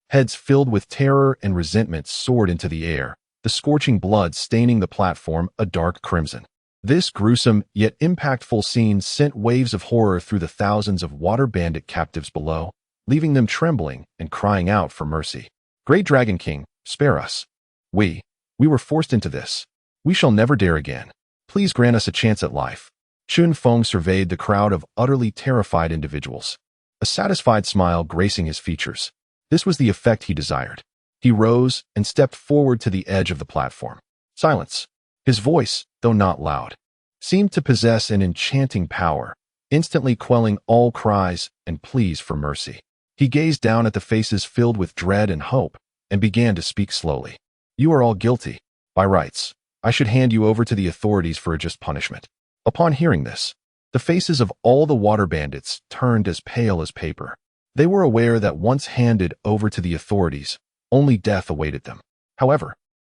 Heads filled with terror and resentment soared into the air, the scorching blood staining the platform a dark crimson. This gruesome yet impactful scene sent waves of horror through the thousands of water bandit captives below, leaving them trembling and crying out for mercy. Great Dragon King, spare us. We were forced into this. We shall never dare again. Please grant us a chance at life. Chun Feng surveyed the crowd of utterly terrified individuals, a satisfied smile gracing his features. This was the effect he desired. He rose and stepped forward to the edge of the platform. Silence. His voice, though not loud, seemed to possess an enchanting power, instantly quelling all cries and pleas for mercy. He gazed down at the faces filled with dread and hope, and began to speak slowly. You are all guilty. By rights, I should hand you over to the authorities for a just punishment. Upon hearing this, the faces of all the water bandits turned as pale as paper. They were aware that once handed over to the authorities, only death awaited them. However,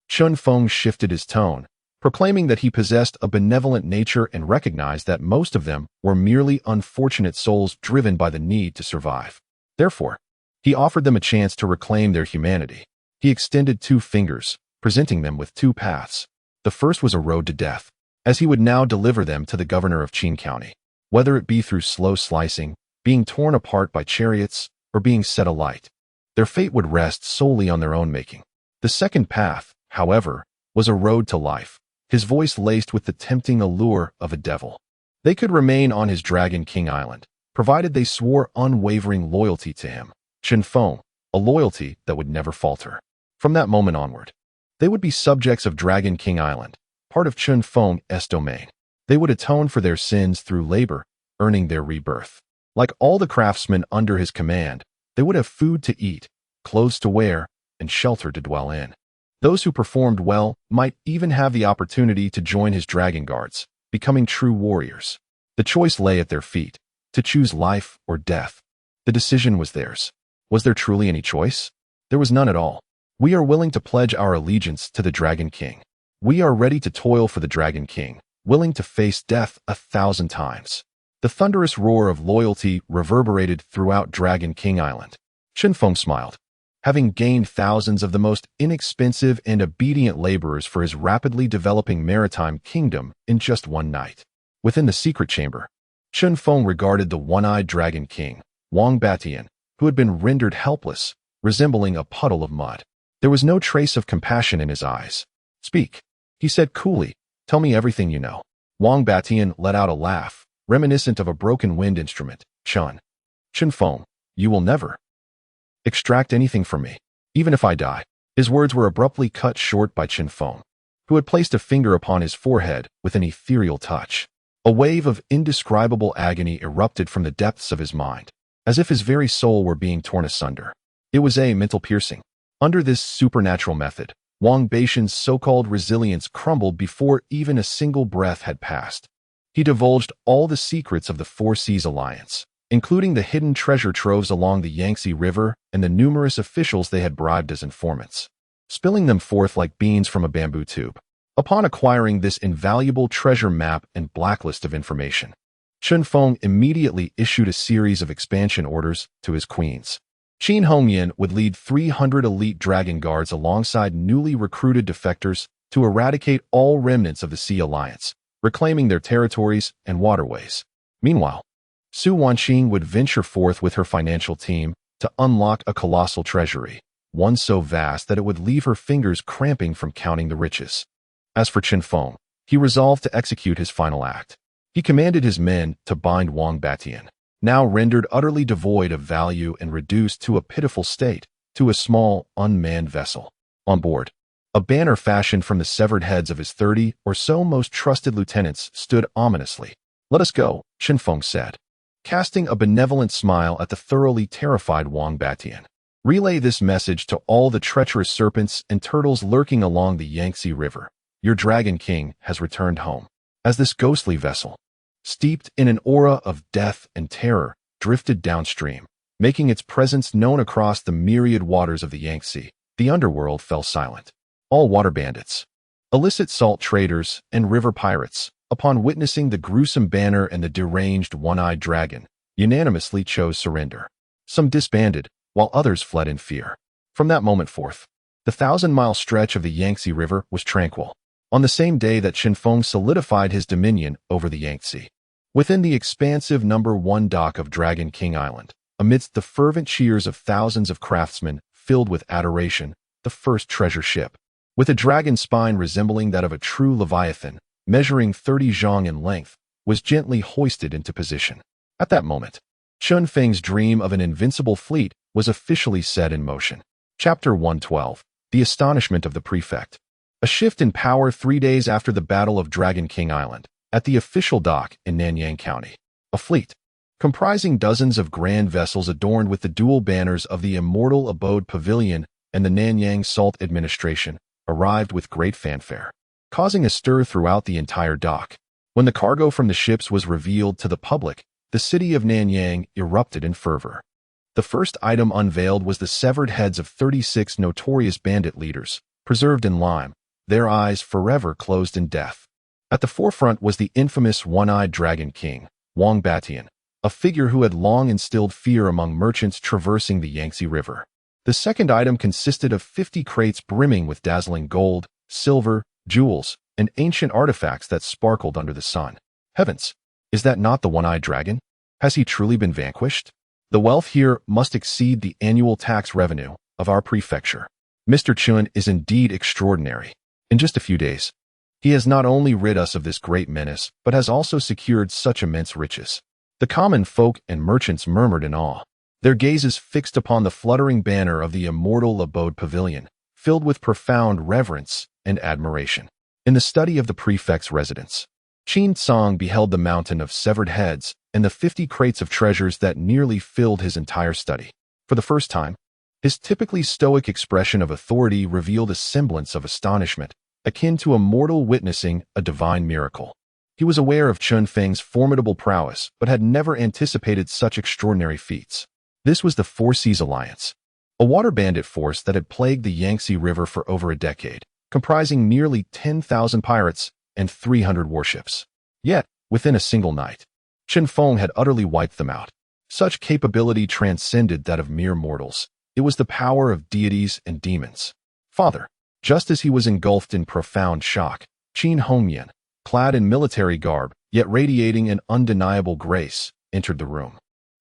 Chun Feng shifted his tone, proclaiming that he possessed a benevolent nature and recognized that most of them were merely unfortunate souls driven by the need to survive. Therefore, he offered them a chance to reclaim their humanity. He extended 2 fingers, presenting them with 2 paths. The first was a road to death, as he would now deliver them to the governor of Qin County. Whether it be through slow slicing, being torn apart by chariots, or being set alight, their fate would rest solely on their own making. The second path, however, was a road to life, his voice laced with the tempting allure of a devil. They could remain on his Dragon King Island, provided they swore unwavering loyalty to him, Chen Feng, a loyalty that would never falter. From that moment onward, they would be subjects of Dragon King Island, part of Chen Feng's domain. They would atone for their sins through labor, earning their rebirth. Like all the craftsmen under his command, they would have food to eat, clothes to wear, and shelter to dwell in. Those who performed well might even have the opportunity to join his dragon guards, becoming true warriors. The choice lay at their feet, to choose life or death. The decision was theirs. Was there truly any choice? There was none at all. We are willing to pledge our allegiance to the Dragon King. We are ready to toil for the Dragon King, willing to face death 1,000 times. The thunderous roar of loyalty reverberated throughout Dragon King Island. Chen Feng smiled. Having gained thousands of the most inexpensive and obedient laborers for his rapidly developing maritime kingdom in just one night. Within the secret chamber, Chen Feng regarded the one-eyed Dragon King, Wang Batian, who had been rendered helpless, resembling a puddle of mud. There was no trace of compassion in his eyes. "Speak," he said coolly. "Tell me everything you know." Wang Batian let out a laugh, reminiscent of a broken wind instrument. Chen Feng, you will never extract anything from me, even if I die." His words were abruptly cut short by Chen Feng, who had placed a finger upon his forehead with an ethereal touch. A wave of indescribable agony erupted from the depths of his mind, as if his very soul were being torn asunder. It was a mental piercing. Under this supernatural method, Wang Batian's so-called resilience crumbled before even a single breath had passed. He divulged all the secrets of the Four Seas Alliance, including the hidden treasure troves along the Yangtze River and the numerous officials they had bribed as informants, spilling them forth like beans from a bamboo tube. Upon acquiring this invaluable treasure map and blacklist of information, Chen Feng immediately issued a series of expansion orders to his queens. Qin Hongyan would lead 300 elite dragon guards alongside newly recruited defectors to eradicate all remnants of the Sea Alliance, reclaiming their territories and waterways. Meanwhile, Su Wanqing would venture forth with her financial team to unlock a colossal treasury, one so vast that it would leave her fingers cramping from counting the riches. As for Chen Feng, he resolved to execute his final act. He commanded his men to bind Wang Batian, now rendered utterly devoid of value and reduced to a pitiful state, to a small, unmanned vessel. On board, a banner fashioned from the severed heads of his 30 or so most trusted lieutenants stood ominously. "Let us go," Chen Feng said, casting a benevolent smile at the thoroughly terrified Wang Batian. "Relay this message to all the treacherous serpents and turtles lurking along the Yangtze River. Your Dragon King has returned home." As this ghostly vessel, steeped in an aura of death and terror, drifted downstream, making its presence known across the myriad waters of the Yangtze, the underworld fell silent. All water bandits, illicit salt traders, and river pirates, upon witnessing the gruesome banner and the deranged one-eyed dragon, unanimously chose surrender. Some disbanded, while others fled in fear. From that moment forth, the 1,000-mile stretch of the Yangtze River was tranquil. On the same day that Chen Feng solidified his dominion over the Yangtze, within the expansive No. 1 dock of Dragon King Island, amidst the fervent cheers of thousands of craftsmen filled with adoration, the first treasure ship, with a dragon spine resembling that of a true leviathan, measuring 30 zhang in length, was gently hoisted into position. At that moment, Chen Feng's dream of an invincible fleet was officially set in motion. Chapter 112. The Astonishment of the Prefect. A shift in power 3 days after the Battle of Dragon King Island, at the official dock in Nanyang County. A fleet, comprising dozens of grand vessels adorned with the dual banners of the Immortal Abode Pavilion and the Nanyang Salt Administration, arrived with great fanfare, causing a stir throughout the entire dock. When the cargo from the ships was revealed to the public, the city of Nanyang erupted in fervor. The first item unveiled was the severed heads of 36 notorious bandit leaders, preserved in lime, their eyes forever closed in death. At the forefront was the infamous one-eyed Dragon King, Wang Batian, a figure who had long instilled fear among merchants traversing the Yangtze River. The second item consisted of 50 crates brimming with dazzling gold, silver, jewels, and ancient artifacts that sparkled under the sun. Heavens! Is that not the one-eyed dragon? Has he truly been vanquished? The wealth here must exceed the annual tax revenue of our prefecture. Mr. Chun is indeed extraordinary. In just a few days, he has not only rid us of this great menace, but has also secured such immense riches. The common folk and merchants murmured in awe, their gazes fixed upon the fluttering banner of the Immortal abode pavilion, filled with profound reverence and admiration. In the study of the prefect's residence, Qin Song beheld the mountain of severed heads and the 50 crates of treasures that nearly filled his entire study. For the first time, his typically stoic expression of authority revealed a semblance of astonishment, akin to a mortal witnessing a divine miracle. He was aware of Chun Feng's formidable prowess, but had never anticipated such extraordinary feats. This was the Four Seas Alliance, a water bandit force that had plagued the Yangtze River for over a decade, comprising nearly 10,000 pirates and 300 warships. Yet, within a single night, Chen Feng had utterly wiped them out. Such capability transcended that of mere mortals. It was the power of deities and demons. Father, just as he was engulfed in profound shock, Qin Hongyan, clad in military garb, yet radiating an undeniable grace, entered the room.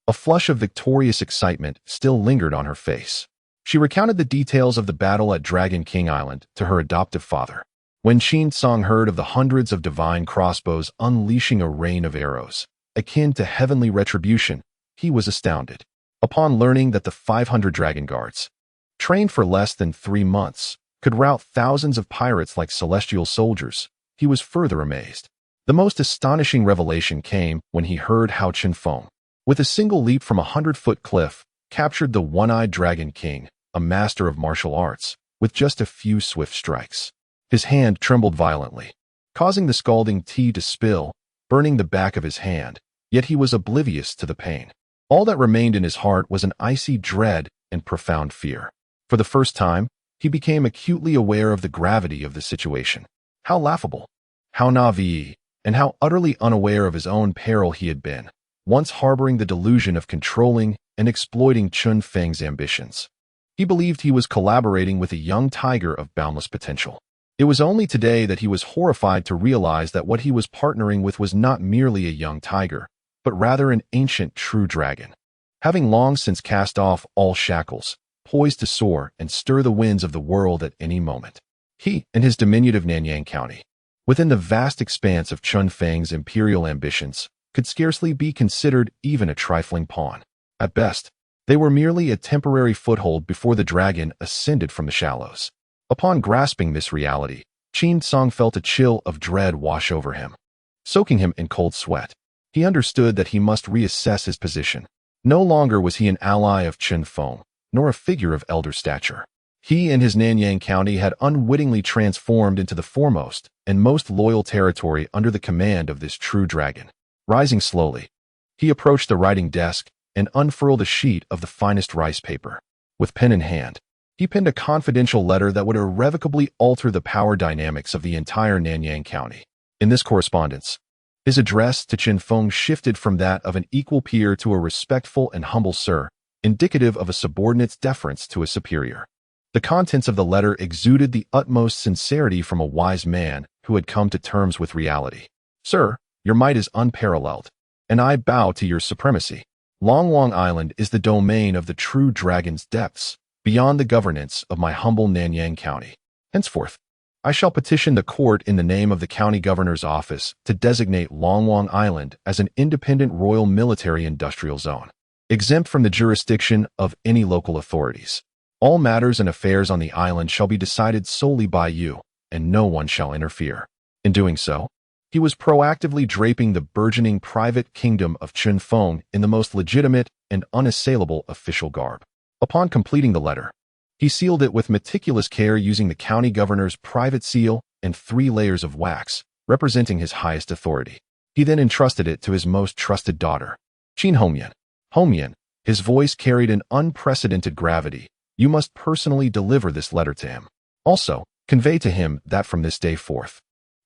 A flush of victorious excitement still lingered on her face. She recounted the details of the battle at Dragon King Island to her adoptive father. When Qin Song heard of the hundreds of divine crossbows unleashing a rain of arrows, akin to heavenly retribution, he was astounded. Upon learning that the 500 dragon guards, trained for less than 3 months, could rout thousands of pirates like celestial soldiers, he was further amazed. The most astonishing revelation came when he heard how Chen Feng, with a single leap from a 100-foot cliff, captured the one-eyed Dragon King, a master of martial arts, with just a few swift strikes. His hand trembled violently, causing the scalding tea to spill, burning the back of his hand, yet he was oblivious to the pain. All that remained in his heart was an icy dread and profound fear. For the first time, he became acutely aware of the gravity of the situation. How laughable, how naive, and how utterly unaware of his own peril he had been, once harboring the delusion of controlling and exploiting Chun Feng's ambitions. He believed he was collaborating with a young tiger of boundless potential. It was only today that he was horrified to realize that what he was partnering with was not merely a young tiger, but rather an ancient true dragon. Having long since cast off all shackles, poised to soar and stir the winds of the world at any moment. He and his diminutive Nanyang County, within the vast expanse of Chun Feng's imperial ambitions, could scarcely be considered even a trifling pawn. At best, they were merely a temporary foothold before the dragon ascended from the shallows. Upon grasping this reality, Qin Song felt a chill of dread wash over him, soaking him in cold sweat. He understood that he must reassess his position. No longer was he an ally of Chen Feng, nor a figure of elder stature. He and his Nanyang County had unwittingly transformed into the foremost and most loyal territory under the command of this true dragon. Rising slowly, he approached the writing desk and unfurled a sheet of the finest rice paper. With pen in hand, he penned a confidential letter that would irrevocably alter the power dynamics of the entire Nanyang County. In this correspondence, his address to Chen Feng shifted from that of an equal peer to a respectful and humble sir, indicative of a subordinate's deference to a superior. The contents of the letter exuded the utmost sincerity from a wise man who had come to terms with reality. Sir, your might is unparalleled, and I bow to your supremacy. Long Island is the domain of the true dragon's depths, beyond the governance of my humble Nanyang County. Henceforth, I shall petition the court in the name of the county governor's office to designate Long Island as an independent royal military industrial zone, exempt from the jurisdiction of any local authorities. All matters and affairs on the island shall be decided solely by you, and no one shall interfere. In doing so, he was proactively draping the burgeoning private kingdom of Chen Feng in the most legitimate and unassailable official garb. Upon completing the letter, he sealed it with meticulous care using the county governor's private seal and 3 layers of wax, representing his highest authority. He then entrusted it to his most trusted daughter, Qin Hongyan. Hongyan, his voice carried an unprecedented gravity. You must personally deliver this letter to him. Also, convey to him that from this day forth,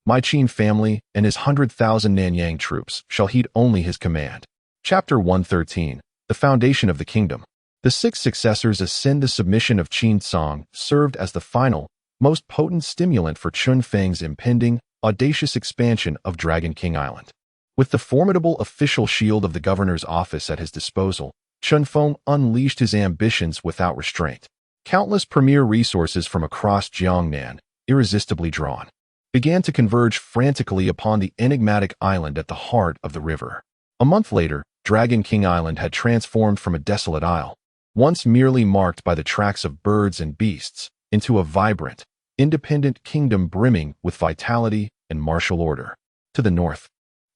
my Qin family and his 100,000 Nanyang troops shall heed only his command. Chapter 113, The Foundation of the Kingdom. The 6 successors ascend. The submission of Qin Song served as the final, most potent stimulant for Chun Feng's impending, audacious expansion of Dragon King Island. With the formidable official shield of the governor's office at his disposal, Chen Feng unleashed his ambitions without restraint. Countless premier resources from across Jiangnan, irresistibly drawn, began to converge frantically upon the enigmatic island at the heart of the river. A month later, Dragon King Island had transformed from a desolate isle, once merely marked by the tracks of birds and beasts, into a vibrant, independent kingdom brimming with vitality and martial order. To the north,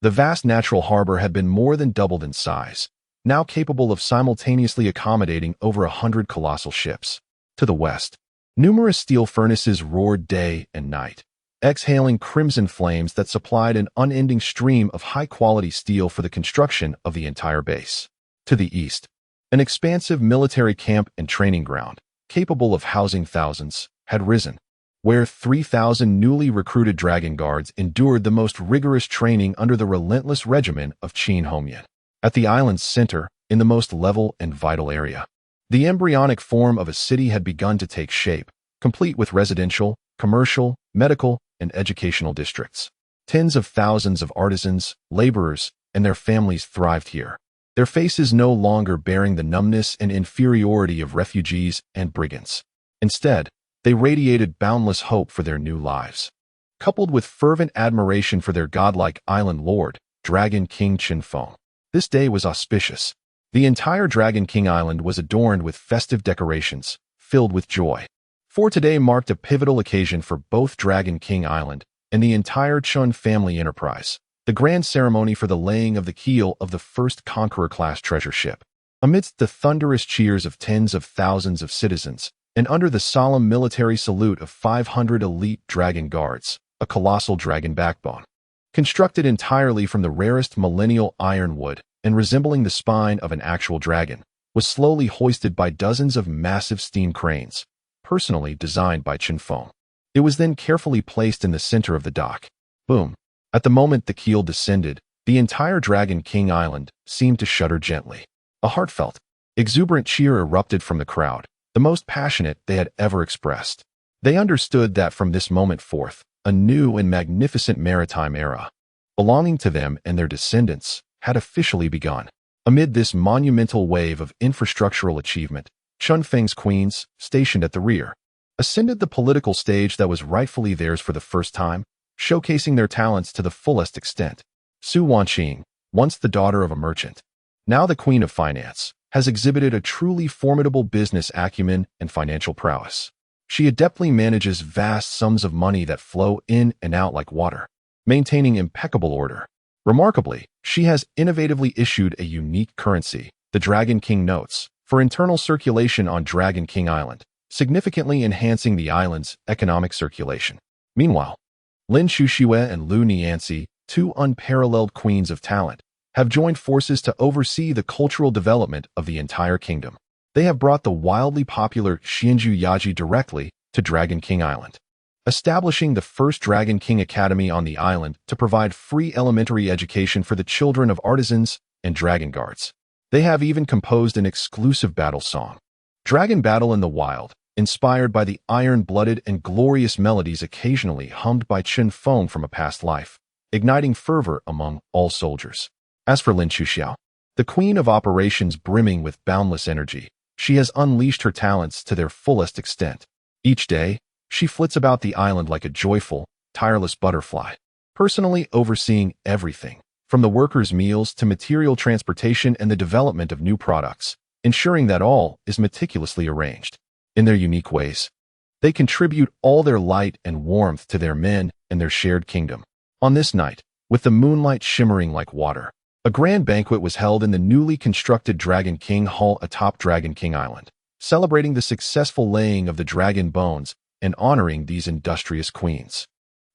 the vast natural harbor had been more than doubled in size, now capable of simultaneously accommodating over 100 colossal ships. To the west, numerous steel furnaces roared day and night, exhaling crimson flames that supplied an unending stream of high-quality steel for the construction of the entire base. To the east, an expansive military camp and training ground, capable of housing thousands, had risen, where 3,000 newly recruited dragon guards endured the most rigorous training under the relentless regimen of Qin Hongyan. At the island's center, in the most level and vital area, the embryonic form of a city had begun to take shape, complete with residential, commercial, medical, and educational districts. Tens of thousands of artisans, laborers, and their families thrived here, their faces no longer bearing the numbness and inferiority of refugees and brigands. Instead, they radiated boundless hope for their new lives. Coupled with fervent admiration for their godlike island lord, Dragon King Chen Feng, this day was auspicious. The entire Dragon King Island was adorned with festive decorations, filled with joy. For today marked a pivotal occasion for both Dragon King Island and the entire Chun family enterprise, the grand ceremony for the laying of the keel of the first Conqueror-class treasure ship. Amidst the thunderous cheers of tens of thousands of citizens, and under the solemn military salute of 500 elite dragon guards, a colossal dragon backbone, constructed entirely from the rarest millennial ironwood and resembling the spine of an actual dragon, was slowly hoisted by dozens of massive steam cranes, personally designed by Chen Feng. It was then carefully placed in the center of the dock. Boom! At the moment the keel descended, the entire Dragon King Island seemed to shudder gently. A heartfelt, exuberant cheer erupted from the crowd, the most passionate they had ever expressed. They understood that from this moment forth, a new and magnificent maritime era, belonging to them and their descendants, had officially begun. Amid this monumental wave of infrastructural achievement, Chun Feng's queens, stationed at the rear, ascended the political stage that was rightfully theirs for the first time, showcasing their talents to the fullest extent. Su Wanqing, once the daughter of a merchant, now the queen of finance, has exhibited a truly formidable business acumen and financial prowess. She adeptly manages vast sums of money that flow in and out like water, maintaining impeccable order. Remarkably, she has innovatively issued a unique currency, the Dragon King Notes, for internal circulation on Dragon King Island, significantly enhancing the island's economic circulation. Meanwhile, Lin Xuxiwe and Lu Nianxi, two unparalleled queens of talent, have joined forces to oversee the cultural development of the entire kingdom. They have brought the wildly popular Xianju Yaji directly to Dragon King Island, establishing the first Dragon King Academy on the island to provide free elementary education for the children of artisans and dragon guards. They have even composed an exclusive battle song, Dragon Battle in the Wild, inspired by the iron-blooded and glorious melodies occasionally hummed by Chen Feng from a past life, igniting fervor among all soldiers. As for Lin Chuxiao, the queen of operations brimming with boundless energy, she has unleashed her talents to their fullest extent. Each day, she flits about the island like a joyful, tireless butterfly, personally overseeing everything, from the workers' meals to material transportation and the development of new products, ensuring that all is meticulously arranged. In their unique ways, they contribute all their light and warmth to their men and their shared kingdom. On this night, with the moonlight shimmering like water, a grand banquet was held in the newly constructed Dragon King Hall atop Dragon King Island, celebrating the successful laying of the dragon bones and honoring these industrious queens.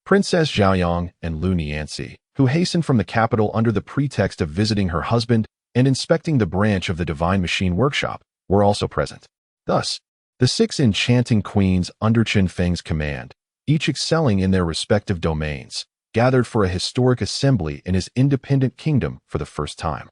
Princess Zhaoyang and Lu Nianxi, who hastened from the capital under the pretext of visiting her husband and inspecting the branch of the Divine Machine Workshop, were also present. Thus, the 6 enchanting queens under Chen Feng's command, each excelling in their respective domains, gathered for a historic assembly in his independent kingdom for the first time.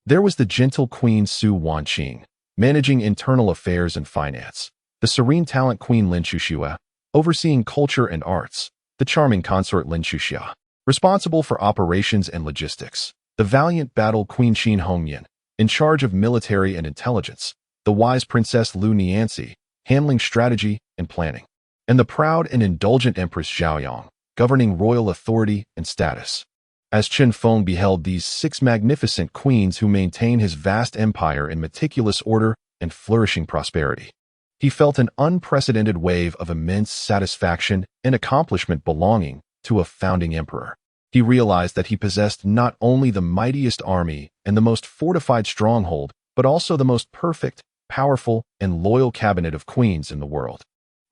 There was the gentle Queen Su Wanqing, managing internal affairs and finance, the serene talent Queen Lin Xuxiwe, overseeing culture and arts, the charming consort Lin Xuxia, responsible for operations and logistics, the valiant battle Queen Qin Hongyan, in charge of military and intelligence, the wise Princess Lu Nianxi, handling strategy and planning, and the proud and indulgent Empress Zhaoyang, governing royal authority and status. As Chen Feng beheld these 6 magnificent queens who maintain his vast empire in meticulous order and flourishing prosperity, he felt an unprecedented wave of immense satisfaction and accomplishment belonging to a founding emperor. He realized that he possessed not only the mightiest army and the most fortified stronghold, but also the most perfect, powerful, and loyal cabinet of queens in the world.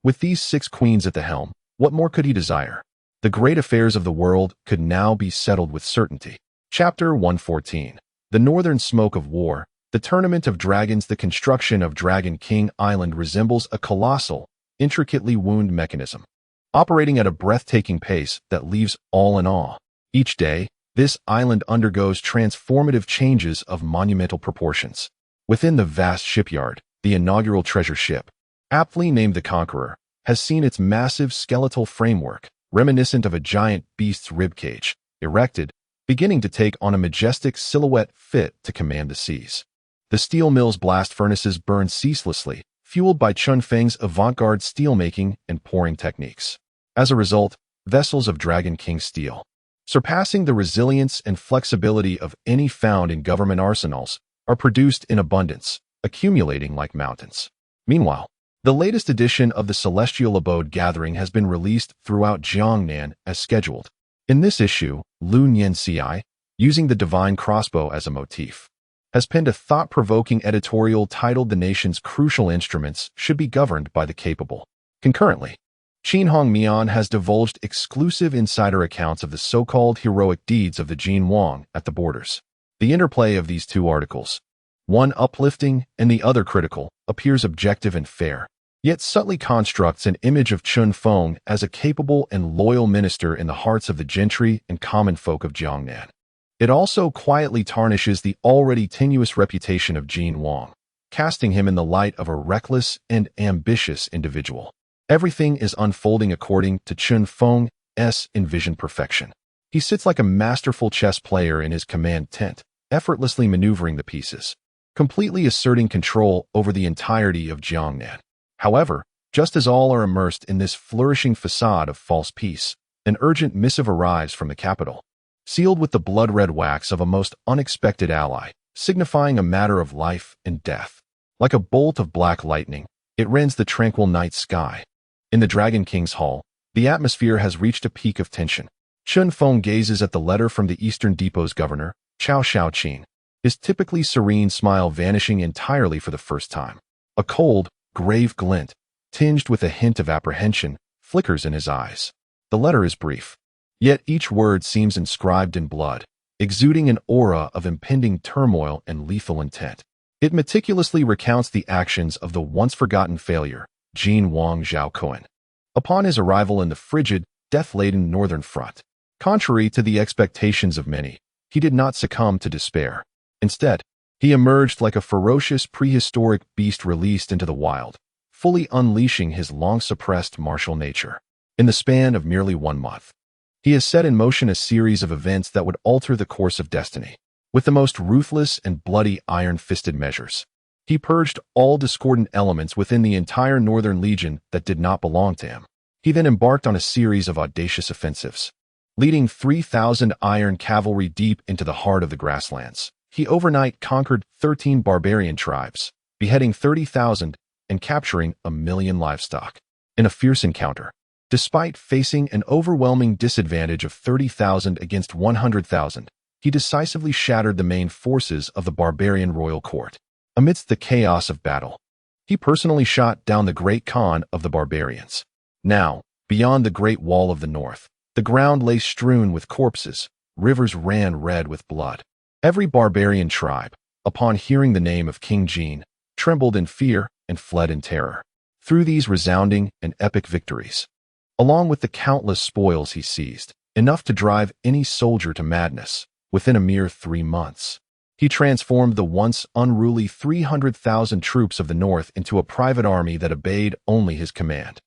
With these 6 queens at the helm, what more could he desire? The great affairs of the world could now be settled with certainty. Chapter 114. The Northern Smoke of War. The Tournament of Dragons. The construction of Dragon King Island resembles a colossal, intricately wound mechanism, operating at a breathtaking pace that leaves all in awe. Each day, this island undergoes transformative changes of monumental proportions. Within the vast shipyard, the inaugural treasure ship, aptly named the Conqueror, has seen its massive skeletal framework, reminiscent of a giant beast's ribcage, erected, beginning to take on a majestic silhouette fit to command the seas. The steel mill's blast furnaces burn ceaselessly, fueled by Chun Feng's avant-garde steelmaking and pouring techniques. As a result, vessels of Dragon King steel, surpassing the resilience and flexibility of any found in government arsenals, are produced in abundance, accumulating like mountains. Meanwhile, the latest edition of the Celestial Abode Gathering has been released throughout Jiangnan as scheduled. In this issue, Lu Nianxi, using the divine crossbow as a motif, has penned a thought-provoking editorial titled "The Nation's Crucial Instruments Should Be Governed by the Capable." Concurrently, Qin Hongmian has divulged exclusive insider accounts of the so-called heroic deeds of the Jin Wang at the borders. The interplay of these 2 articles, one uplifting and the other critical, appears objective and fair, yet subtly constructs an image of Chen Feng as a capable and loyal minister in the hearts of the gentry and common folk of Jiangnan. It also quietly tarnishes the already tenuous reputation of Jin Wang, casting him in the light of a reckless and ambitious individual. Everything is unfolding according to Chen Feng's envisioned perfection. He sits like a masterful chess player in his command tent, effortlessly maneuvering the pieces, completely asserting control over the entirety of Jiangnan. However, just as all are immersed in this flourishing facade of false peace, an urgent missive arrives from the capital, sealed with the blood-red wax of a most unexpected ally, signifying a matter of life and death. Like a bolt of black lightning, it rends the tranquil night sky. In the Dragon King's hall, the atmosphere has reached a peak of tension. Chen Feng gazes at the letter from the Eastern Depot's governor, Cao Shaoqin, his typically serene smile vanishing entirely for the first time. A cold, grave glint, tinged with a hint of apprehension, flickers in his eyes. The letter is brief, yet each word seems inscribed in blood, exuding an aura of impending turmoil and lethal intent. It meticulously recounts the actions of the once-forgotten failure, Jin Wang Zhaoquan, upon his arrival in the frigid, death-laden northern front. Contrary to the expectations of many, he did not succumb to despair. Instead, he emerged like a ferocious prehistoric beast released into the wild, fully unleashing his long-suppressed martial nature. In the span of merely 1 month, he has set in motion a series of events that would alter the course of destiny. With the most ruthless and bloody iron-fisted measures, he purged all discordant elements within the entire Northern Legion that did not belong to him. He then embarked on a series of audacious offensives, leading 3,000 iron cavalry deep into the heart of the grasslands. He overnight conquered 13 barbarian tribes, beheading 30,000 and capturing 1,000,000 livestock. In a fierce encounter, despite facing an overwhelming disadvantage of 30,000 against 100,000, he decisively shattered the main forces of the barbarian royal court. Amidst the chaos of battle, he personally shot down the great Khan of the barbarians. Now, beyond the Great Wall of the North, the ground lay strewn with corpses, rivers ran red with blood. Every barbarian tribe, upon hearing the name of King Jin, trembled in fear and fled in terror. Through these resounding and epic victories, along with the countless spoils he seized, enough to drive any soldier to madness, within a mere 3 months, he transformed the once unruly 300,000 troops of the North into a private army that obeyed only his command.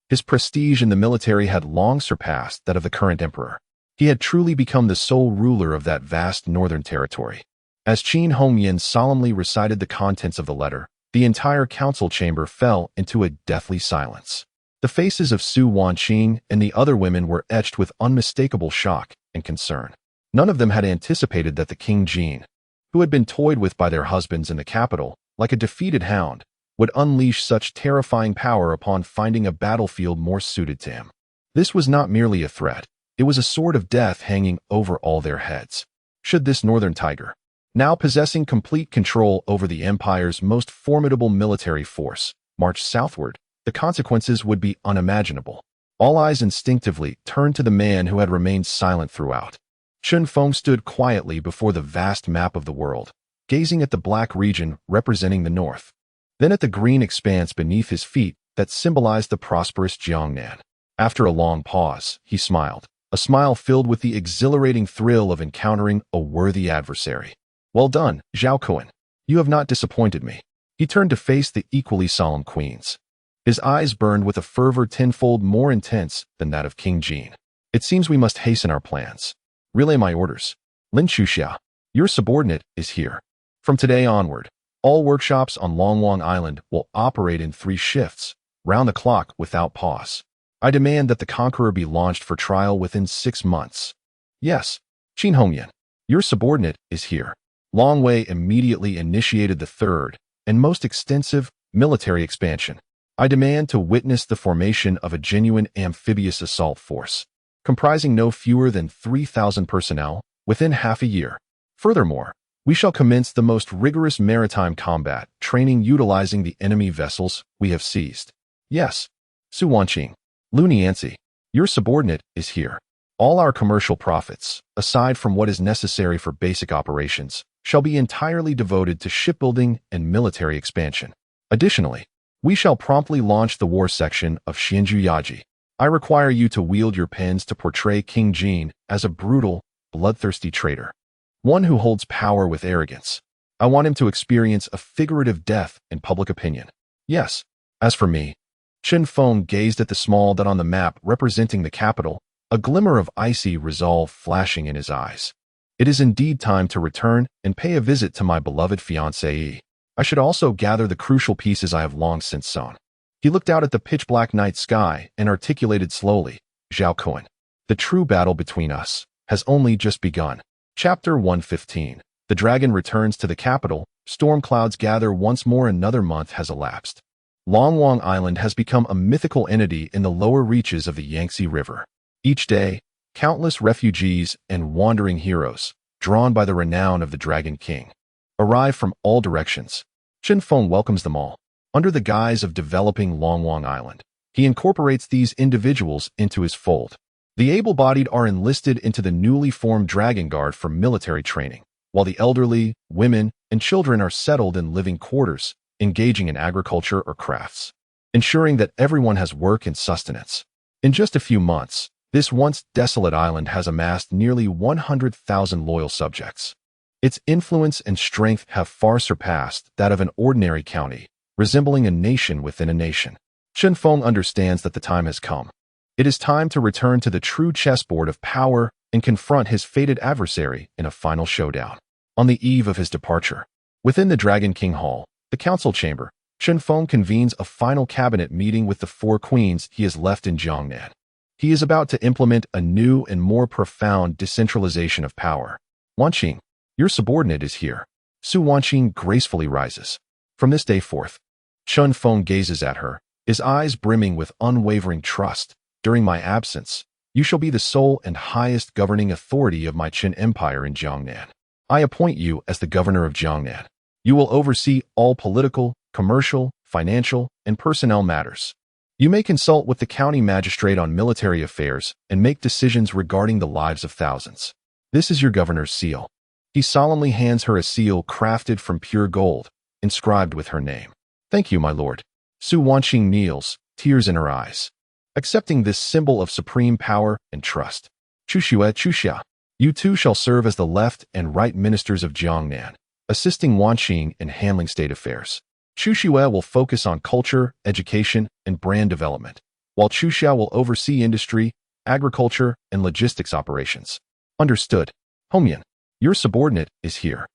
His prestige in the military had long surpassed that of the current emperor. He had truly become the sole ruler of that vast northern territory. As Qin Hongyan solemnly recited the contents of the letter, the entire council chamber fell into a deathly silence. The faces of Su Wanqing and the other women were etched with unmistakable shock and concern. None of them had anticipated that the King Jin, who had been toyed with by their husbands in the capital, like a defeated hound, would unleash such terrifying power upon finding a battlefield more suited to him. This was not merely a threat, it was a sword of death hanging over all their heads. Should this northern tiger, now possessing complete control over the empire's most formidable military force, march southward, the consequences would be unimaginable. All eyes instinctively turned to the man who had remained silent throughout. Chen Feng stood quietly before the vast map of the world, gazing at the black region representing the north, then at the green expanse beneath his feet that symbolized the prosperous Jiangnan. After a long pause, he smiled, a smile filled with the exhilarating thrill of encountering a worthy adversary. "Well done, Zhao Kuan. You have not disappointed me." He turned to face the equally solemn queens. His eyes burned with a fervor tenfold more intense than that of King Jin. "It seems we must hasten our plans. Relay my orders. Lin Chuxia, your subordinate, is here. From today onward, all workshops on Longwang Island will operate in 3 shifts, round the clock without pause. I demand that the Conqueror be launched for trial within 6 months. Yes, Qin Hongyan, your subordinate, is here." Long Wei immediately initiated the third and most extensive military expansion. "I demand to witness the formation of a genuine amphibious assault force, comprising no fewer than 3,000 personnel, within half a year. Furthermore, we shall commence the most rigorous maritime combat training utilizing the enemy vessels we have seized. Yes, Su Wanqing, Lu Nianzi, your subordinate, is here. All our commercial profits, aside from what is necessary for basic operations, shall be entirely devoted to shipbuilding and military expansion. Additionally, we shall promptly launch the war section of Xianju Yaji. I require you to wield your pens to portray King Jin as a brutal, bloodthirsty traitor, one who holds power with arrogance. I want him to experience a figurative death in public opinion. Yes, as for me," Chen Feng gazed at the small dot on the map representing the capital, a glimmer of icy resolve flashing in his eyes. "It is indeed time to return and pay a visit to my beloved fiancée. I should also gather the crucial pieces I have long since sown." He looked out at the pitch-black night sky and articulated slowly, "Zhao Kuan, the true battle between us has only just begun." Chapter 115. The dragon returns to the capital. Storm clouds gather once more. Another month has elapsed. Longwang Island has become a mythical entity in the lower reaches of the Yangtze River. Each day, countless refugees and wandering heroes, drawn by the renown of the Dragon King, arrive from all directions. Chen Feng welcomes them all. Under the guise of developing Longwang Island, he incorporates these individuals into his fold. The able-bodied are enlisted into the newly formed Dragon Guard for military training, while the elderly, women, and children are settled in living quarters, engaging in agriculture or crafts, ensuring that everyone has work and sustenance. In just a few months, this once desolate island has amassed nearly 100,000 loyal subjects. Its influence and strength have far surpassed that of an ordinary county, resembling a nation within a nation. Chen Feng understands that the time has come. It is time to return to the true chessboard of power and confront his fated adversary in a final showdown. On the eve of his departure, within the Dragon King Hall, the council chamber, Chen Feng convenes a final cabinet meeting with the 4 queens he has left in Jiangnan. He is about to implement a new and more profound decentralization of power. "Wanqing, your subordinate, is here." Su Wanqing gracefully rises. From this day forth, Chen Feng gazes at her, his eyes brimming with unwavering trust. "During my absence, you shall be the sole and highest governing authority of my Qin Empire in Jiangnan. I appoint you as the governor of Jiangnan. You will oversee all political, commercial, financial, and personnel matters. You may consult with the county magistrate on military affairs and make decisions regarding the lives of thousands. This is your governor's seal." He solemnly hands her a seal crafted from pure gold, inscribed with her name. "Thank you, my lord." Su Wanqing kneels, tears in her eyes, accepting this symbol of supreme power and trust. "Chuxue Chuxia, you two shall serve as the left and right ministers of Jiangnan, assisting Wanqing in handling state affairs. Chuxue will focus on culture, education, and brand development, while Chu Xiao will oversee industry, agriculture, and logistics operations. Understood. Hongyan, your subordinate is here.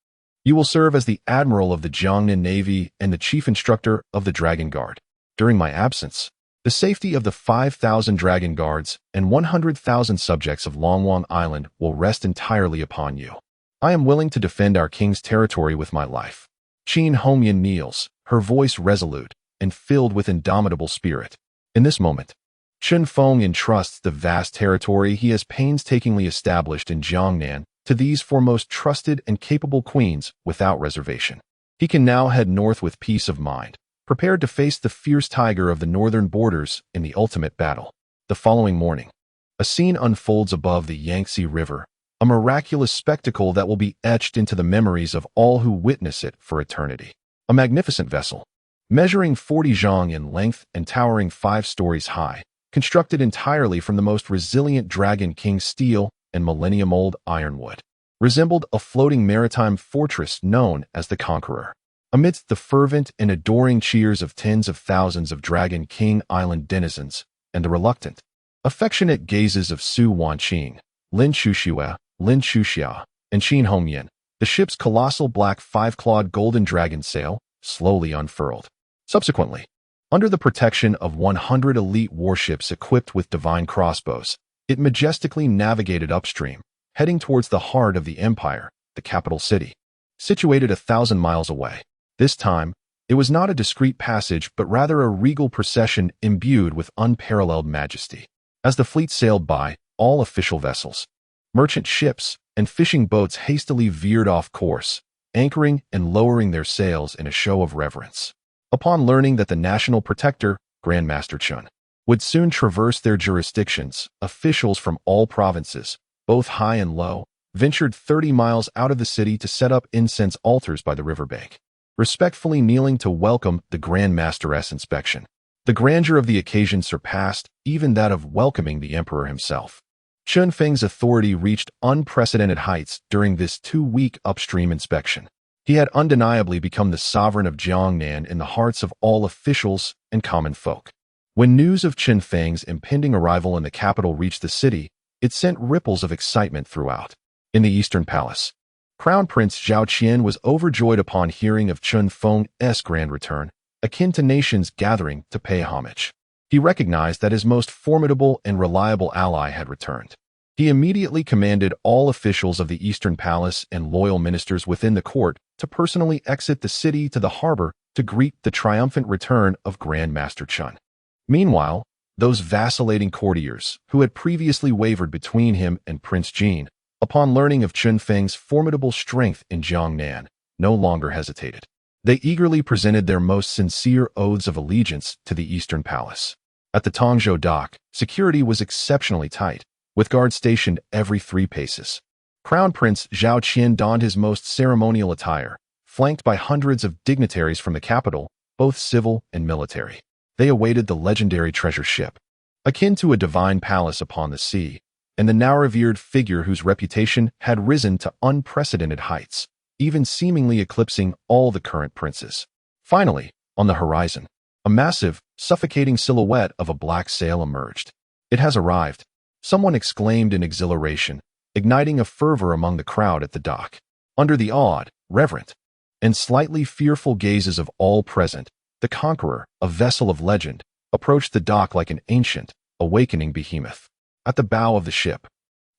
You will serve as the admiral of the Jiangnan Navy and the chief instructor of the Dragon Guard. During my absence, the safety of the 5,000 Dragon Guards and 100,000 subjects of Longwang Island will rest entirely upon you. I am willing to defend our king's territory with my life. Qin Hongyan kneels, her voice resolute and filled with indomitable spirit. In this moment, Chen Feng entrusts the vast territory he has painstakingly established in Jiangnan to these foremost trusted and capable queens without reservation. He can now head north with peace of mind, prepared to face the fierce tiger of the northern borders in the ultimate battle. The following morning, a scene unfolds above the Yangtze River, a miraculous spectacle that will be etched into the memories of all who witness it for eternity. A magnificent vessel, measuring 40 zhang in length and towering 5 stories high, constructed entirely from the most resilient Dragon King steel and millennium-old ironwood, resembled a floating maritime fortress known as the Conqueror. Amidst the fervent and adoring cheers of tens of thousands of Dragon King Island denizens and the reluctant, affectionate gazes of Su Wanqing, Lin Shuxue, Lin Shuxia, and Qin Hongyan, the ship's colossal black 5-clawed golden dragon sail slowly unfurled. Subsequently, under the protection of 100 elite warships equipped with divine crossbows, it majestically navigated upstream, heading towards the heart of the empire, the capital city, situated 1,000 miles away. This time, it was not a discreet passage but rather a regal procession imbued with unparalleled majesty. As the fleet sailed by, all official vessels, merchant ships, and fishing boats hastily veered off course, anchoring and lowering their sails in a show of reverence. Upon learning that the national protector, Grandmaster Chun, would soon traverse their jurisdictions, officials from all provinces, both high and low, ventured 30 miles out of the city to set up incense altars by the riverbank, respectfully kneeling to welcome the Grand Master's inspection. The grandeur of the occasion surpassed even that of welcoming the emperor himself. Chen Feng's authority reached unprecedented heights during this 2-week upstream inspection. He had undeniably become the sovereign of Jiangnan in the hearts of all officials and common folk. When news of Chen Feng's impending arrival in the capital reached the city, it sent ripples of excitement throughout. In the Eastern Palace, Crown Prince Zhao Qian was overjoyed upon hearing of Chen Feng's grand return, akin to nations gathering to pay homage. He recognized that his most formidable and reliable ally had returned. He immediately commanded all officials of the Eastern Palace and loyal ministers within the court to personally exit the city to the harbor to greet the triumphant return of Grand Master Chen. Meanwhile, those vacillating courtiers, who had previously wavered between him and Prince Jin, upon learning of Chen Feng's formidable strength in Jiangnan, no longer hesitated. They eagerly presented their most sincere oaths of allegiance to the Eastern Palace. At the Tongzhou dock, security was exceptionally tight, with guards stationed every 3 paces. Crown Prince Zhao Qian donned his most ceremonial attire, flanked by hundreds of dignitaries from the capital, both civil and military. They awaited the legendary treasure ship, akin to a divine palace upon the sea, and the now-revered figure whose reputation had risen to unprecedented heights, even seemingly eclipsing all the current princes. Finally, on the horizon, a massive, suffocating silhouette of a black sail emerged. "It has arrived," someone exclaimed in exhilaration, igniting a fervor among the crowd at the dock. Under the awed, reverent, and slightly fearful gazes of all present, the Conqueror, a vessel of legend, approached the dock like an ancient, awakening behemoth. At the bow of the ship,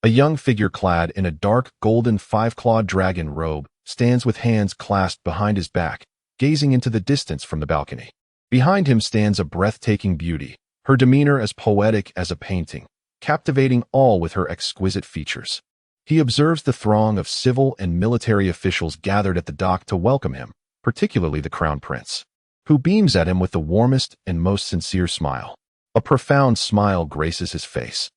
a young figure clad in a dark golden 5-clawed dragon robe stands with hands clasped behind his back, gazing into the distance from the balcony. Behind him stands a breathtaking beauty, her demeanor as poetic as a painting, captivating all with her exquisite features. He observes the throng of civil and military officials gathered at the dock to welcome him, particularly the Crown Prince, who beams at him with the warmest and most sincere smile. A profound smile graces his face,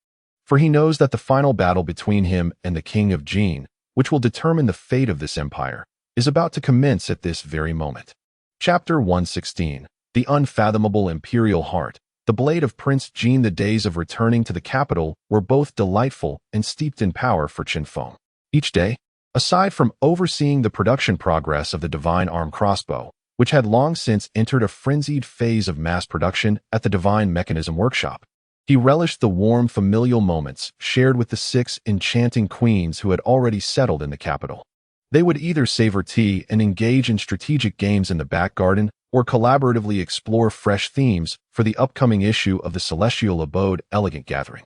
for he knows that the final battle between him and the King of Jin, which will determine the fate of this empire, is about to commence at this very moment. Chapter 116. The Unfathomable Imperial Heart. The blade of Prince Jin. The days of returning to the capital were both delightful and steeped in power for Chen Feng. Each day, aside from overseeing the production progress of the divine arm crossbow, which had long since entered a frenzied phase of mass production at the divine mechanism workshop, He relished the warm familial moments shared with the 6 enchanting queens who had already settled in the capital. They would either savor tea and engage in strategic games in the back garden, or collaboratively explore fresh themes for the upcoming issue of the Celestial Abode Elegant Gathering.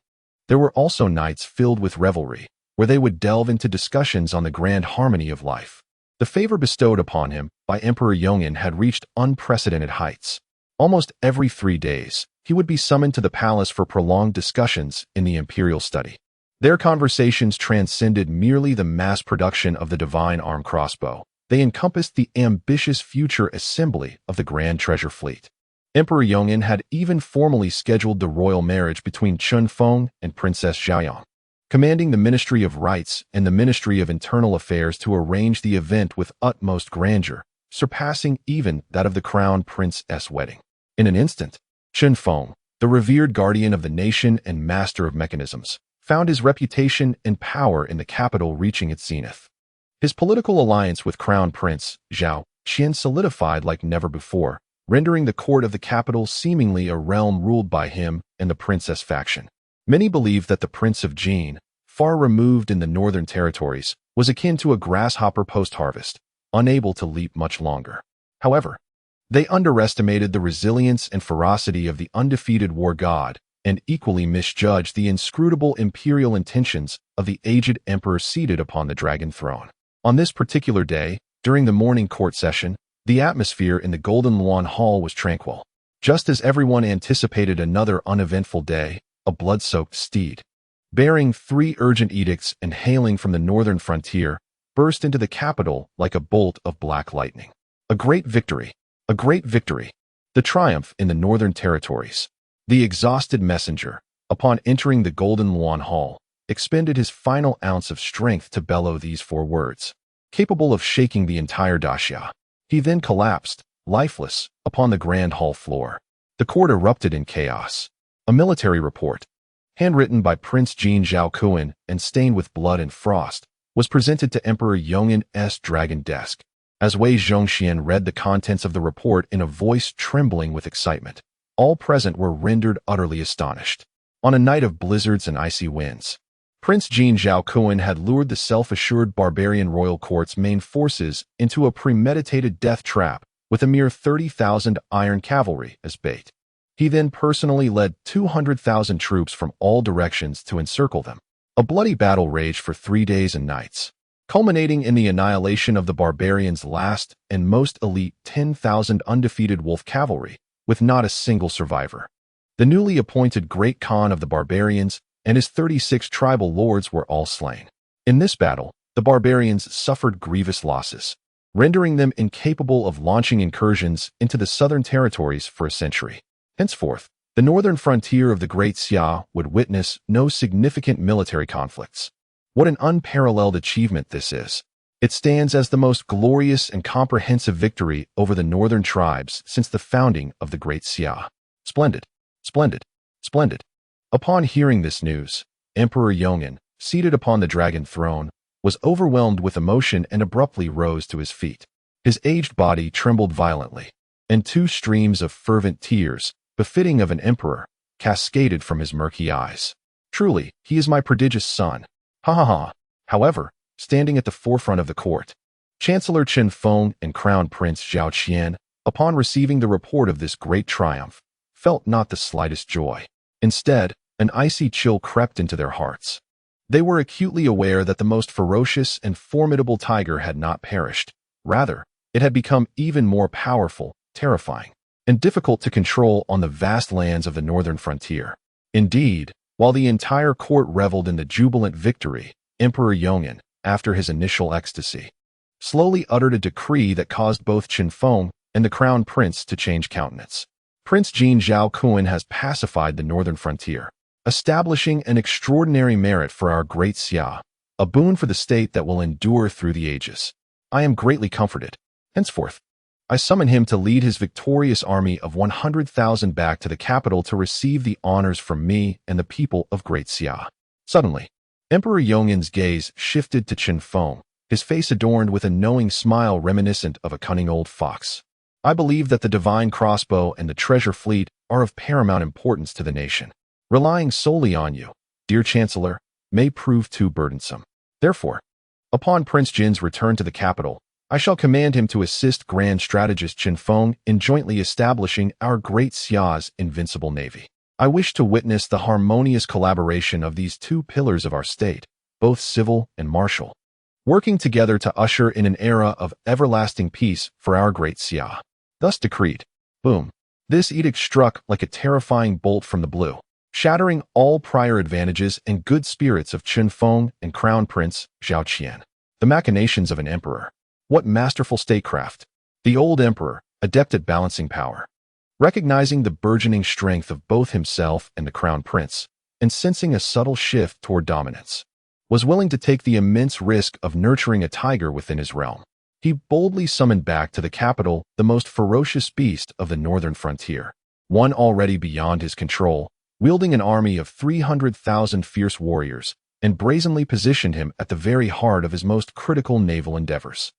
There were also nights filled with revelry, where they would delve into discussions on the grand harmony of life. The favor bestowed upon him by Emperor Yongin had reached unprecedented heights. Almost every 3 days, he would be summoned to the palace for prolonged discussions in the imperial study. Their conversations transcended merely the mass production of the divine arm crossbow. They encompassed the ambitious future assembly of the Grand Treasure Fleet. Emperor Yongin had even formally scheduled the royal marriage between Chun Feng and Princess Xiaoyang, commanding the Ministry of Rites and the Ministry of Internal Affairs to arrange the event with utmost grandeur, surpassing even that of the Crown Prince's wedding. In an instant, Chun Feng, the revered guardian of the nation and master of mechanisms, found his reputation and power in the capital reaching its zenith. His political alliance with Crown Prince Zhao Qian solidified like never before, rendering the court of the capital seemingly a realm ruled by him and the princess faction. Many believed that the Prince of Jin, far removed in the northern territories, was akin to a grasshopper post-harvest, unable to leap much longer. However, they underestimated the resilience and ferocity of the undefeated war god, and equally misjudged the inscrutable imperial intentions of the aged emperor seated upon the dragon throne. On this particular day, during the morning court session, the atmosphere in the Golden Luan Hall was tranquil. Just as everyone anticipated another uneventful day, a blood-soaked steed, bearing 3 urgent edicts and hailing from the northern frontier, burst into the capital like a bolt of black lightning. A great victory! A great victory! The triumph in the northern territories. The exhausted messenger, upon entering the Golden Luan Hall, expended his final ounce of strength to bellow these 4 words, capable of shaking the entire daxia. He then collapsed, lifeless, upon the grand hall floor. The court erupted in chaos. A military report, handwritten by Prince Jin Zhaokuan and stained with blood and frost, was presented to Emperor Yongin's dragon desk. As Wei Zhongxian read the contents of the report in a voice trembling with excitement, all present were rendered utterly astonished. On a night of blizzards and icy winds, Prince Jin Zhaokuan had lured the self-assured barbarian royal court's main forces into a premeditated death trap with a mere 30,000 iron cavalry as bait. He then personally led 200,000 troops from all directions to encircle them. A bloody battle raged for 3 days and nights, culminating in the annihilation of the barbarians' last and most elite 10,000 undefeated wolf cavalry, with not a single survivor. The newly appointed Great Khan of the barbarians and his 36 tribal lords were all slain. In this battle, the barbarians suffered grievous losses, rendering them incapable of launching incursions into the southern territories for a century. Henceforth, the northern frontier of the Great Xia would witness no significant military conflicts. What an unparalleled achievement this is! It stands as the most glorious and comprehensive victory over the northern tribes since the founding of the Great Xia. Splendid, splendid, splendid. Upon hearing this news, Emperor Yongin, seated upon the dragon throne, was overwhelmed with emotion and abruptly rose to his feet. His aged body trembled violently, and 2 streams of fervent tears, befitting of an emperor, cascaded from his murky eyes. Truly, he is my prodigious son. Ha ha ha. However, standing at the forefront of the court, Chancellor Chun Feng and Crown Prince Zhao Qian, upon receiving the report of this great triumph, felt not the slightest joy. Instead, an icy chill crept into their hearts. They were acutely aware that the most ferocious and formidable tiger had not perished. Rather, it had become even more powerful, terrifying, and difficult to control on the vast lands of the northern frontier. Indeed, while the entire court reveled in the jubilant victory, Emperor Yongin, after his initial ecstasy, slowly uttered a decree that caused both Chun Feng and the crown prince to change countenance. Prince Jin Zhaokuan has pacified the northern frontier, establishing an extraordinary merit for our great Xia, a boon for the state that will endure through the ages. I am greatly comforted. Henceforth, I summon him to lead his victorious army of 100,000 back to the capital to receive the honors from me and the people of Great Xia. Suddenly, Emperor Yongin's gaze shifted to Chun Feng, his face adorned with a knowing smile reminiscent of a cunning old fox. I believe that the divine crossbow and the treasure fleet are of paramount importance to the nation. Relying solely on you, dear Chancellor, may prove too burdensome. Therefore, upon Prince Jin's return to the capital, I shall command him to assist Grand Strategist Qin Feng in jointly establishing our great Xia's invincible navy. I wish to witness the harmonious collaboration of these two pillars of our state, both civil and martial, working together to usher in an era of everlasting peace for our great Xia. Thus decreed. Boom. This edict struck like a terrifying bolt from the blue, shattering all prior advantages and good spirits of Qin Feng and Crown Prince Zhao Qian. The machinations of an emperor. What masterful statecraft. The old emperor, adept at balancing power. Recognizing the burgeoning strength of both himself and the Crown Prince, and sensing a subtle shift toward dominance, was willing to take the immense risk of nurturing a tiger within his realm. He boldly summoned back to the capital the most ferocious beast of the northern frontier, one already beyond his control, wielding an army of 300,000 fierce warriors, and brazenly positioned him at the very heart of his most critical naval endeavors.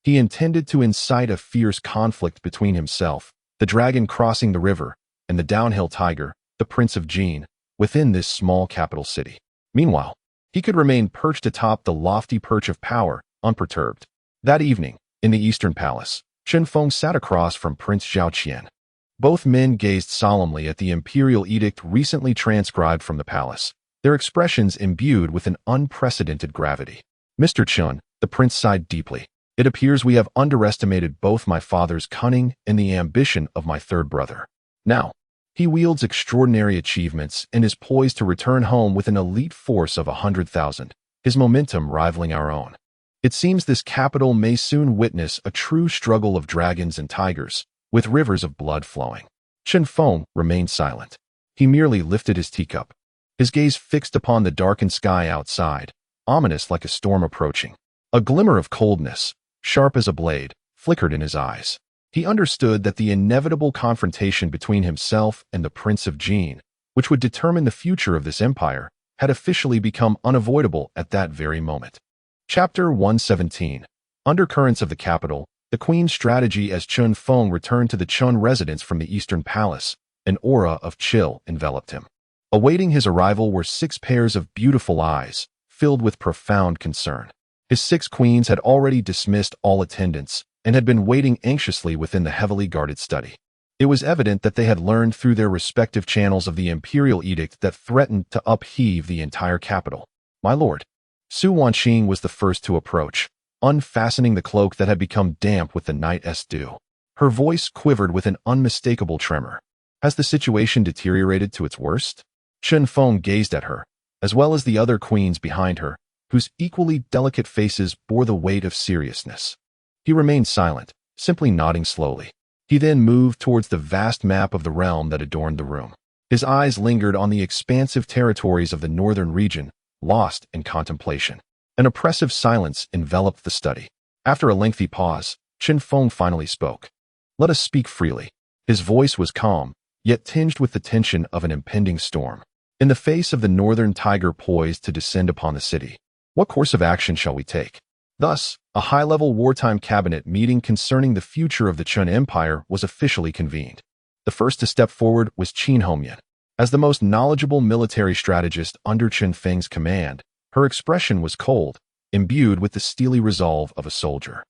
He intended to incite a fierce conflict between himself, the dragon crossing the river, and the downhill tiger, the Prince of Jin, within this small capital city. Meanwhile, he could remain perched atop the lofty perch of power, unperturbed. That evening, in the Eastern Palace, Qin Feng sat across from Prince Zhao Qian. Both men gazed solemnly at the imperial edict recently transcribed from the palace, their expressions imbued with an unprecedented gravity. Mr. Chun, the prince sighed deeply. It appears we have underestimated both my father's cunning and the ambition of my third brother. Now, he wields extraordinary achievements and is poised to return home with an elite force of 100,000, his momentum rivaling our own. It seems this capital may soon witness a true struggle of dragons and tigers, with rivers of blood flowing. Qin Feng remained silent. He merely lifted his teacup, his gaze fixed upon the darkened sky outside, ominous like a storm approaching. A glimmer of coldness, sharp as a blade, flickered in his eyes. He understood that the inevitable confrontation between himself and the Prince of Jin, which would determine the future of this empire, had officially become unavoidable at that very moment. Chapter 117. Undercurrents of the capital, the Queen's strategy. As Qin Feng returned to the Chun residence from the Eastern Palace, an aura of chill enveloped him. Awaiting his arrival were 6 pairs of beautiful eyes, filled with profound concern. His 6 queens had already dismissed all attendants and had been waiting anxiously within the heavily guarded study. It was evident that they had learned through their respective channels of the imperial edict that threatened to upheave the entire capital. My lord. Su Wanqing was the first to approach, unfastening the cloak that had become damp with the night's dew. Her voice quivered with an unmistakable tremor. Has the situation deteriorated to its worst? Qin Feng gazed at her, as well as the other queens behind her, whose equally delicate faces bore the weight of seriousness. He remained silent, simply nodding slowly. He then moved towards the vast map of the realm that adorned the room. His eyes lingered on the expansive territories of the northern region, lost in contemplation. An oppressive silence enveloped the study. After a lengthy pause, Qin Feng finally spoke. Let us speak freely. His voice was calm, yet tinged with the tension of an impending storm. In the face of the northern tiger poised to descend upon the city, what course of action shall we take? Thus, a high-level wartime cabinet meeting concerning the future of the Chun Empire was officially convened. The first to step forward was Qin Hongyan. As the most knowledgeable military strategist under Qin Feng's command, her expression was cold, imbued with the steely resolve of a soldier.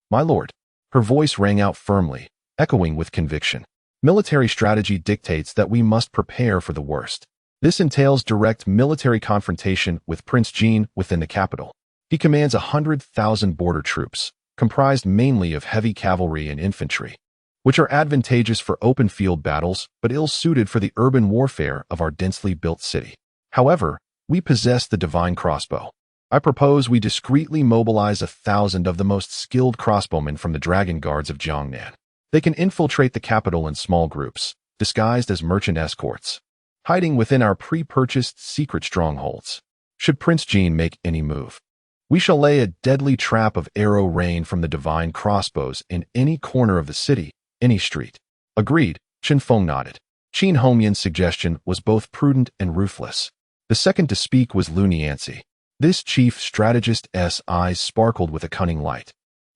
My lord. Her voice rang out firmly, echoing with conviction. Military strategy dictates that we must prepare for the worst. This entails direct military confrontation with Prince Jin within the capital. He commands 100,000 border troops, comprised mainly of heavy cavalry and infantry, which are advantageous for open field battles but ill-suited for the urban warfare of our densely built city. However, we possess the divine crossbow. I propose we discreetly mobilize 1,000 of the most skilled crossbowmen from the dragon guards of Jiangnan. They can infiltrate the capital in small groups, disguised as merchant escorts, hiding within our pre-purchased secret strongholds. Should Prince Jin make any move, we shall lay a deadly trap of arrow rain from the divine crossbows in any corner of the city, any street. Agreed, Qin Feng nodded. Qin Hongyan's suggestion was both prudent and ruthless. The second to speak was Lu Nianzi. This chief strategist's eyes sparkled with a cunning light,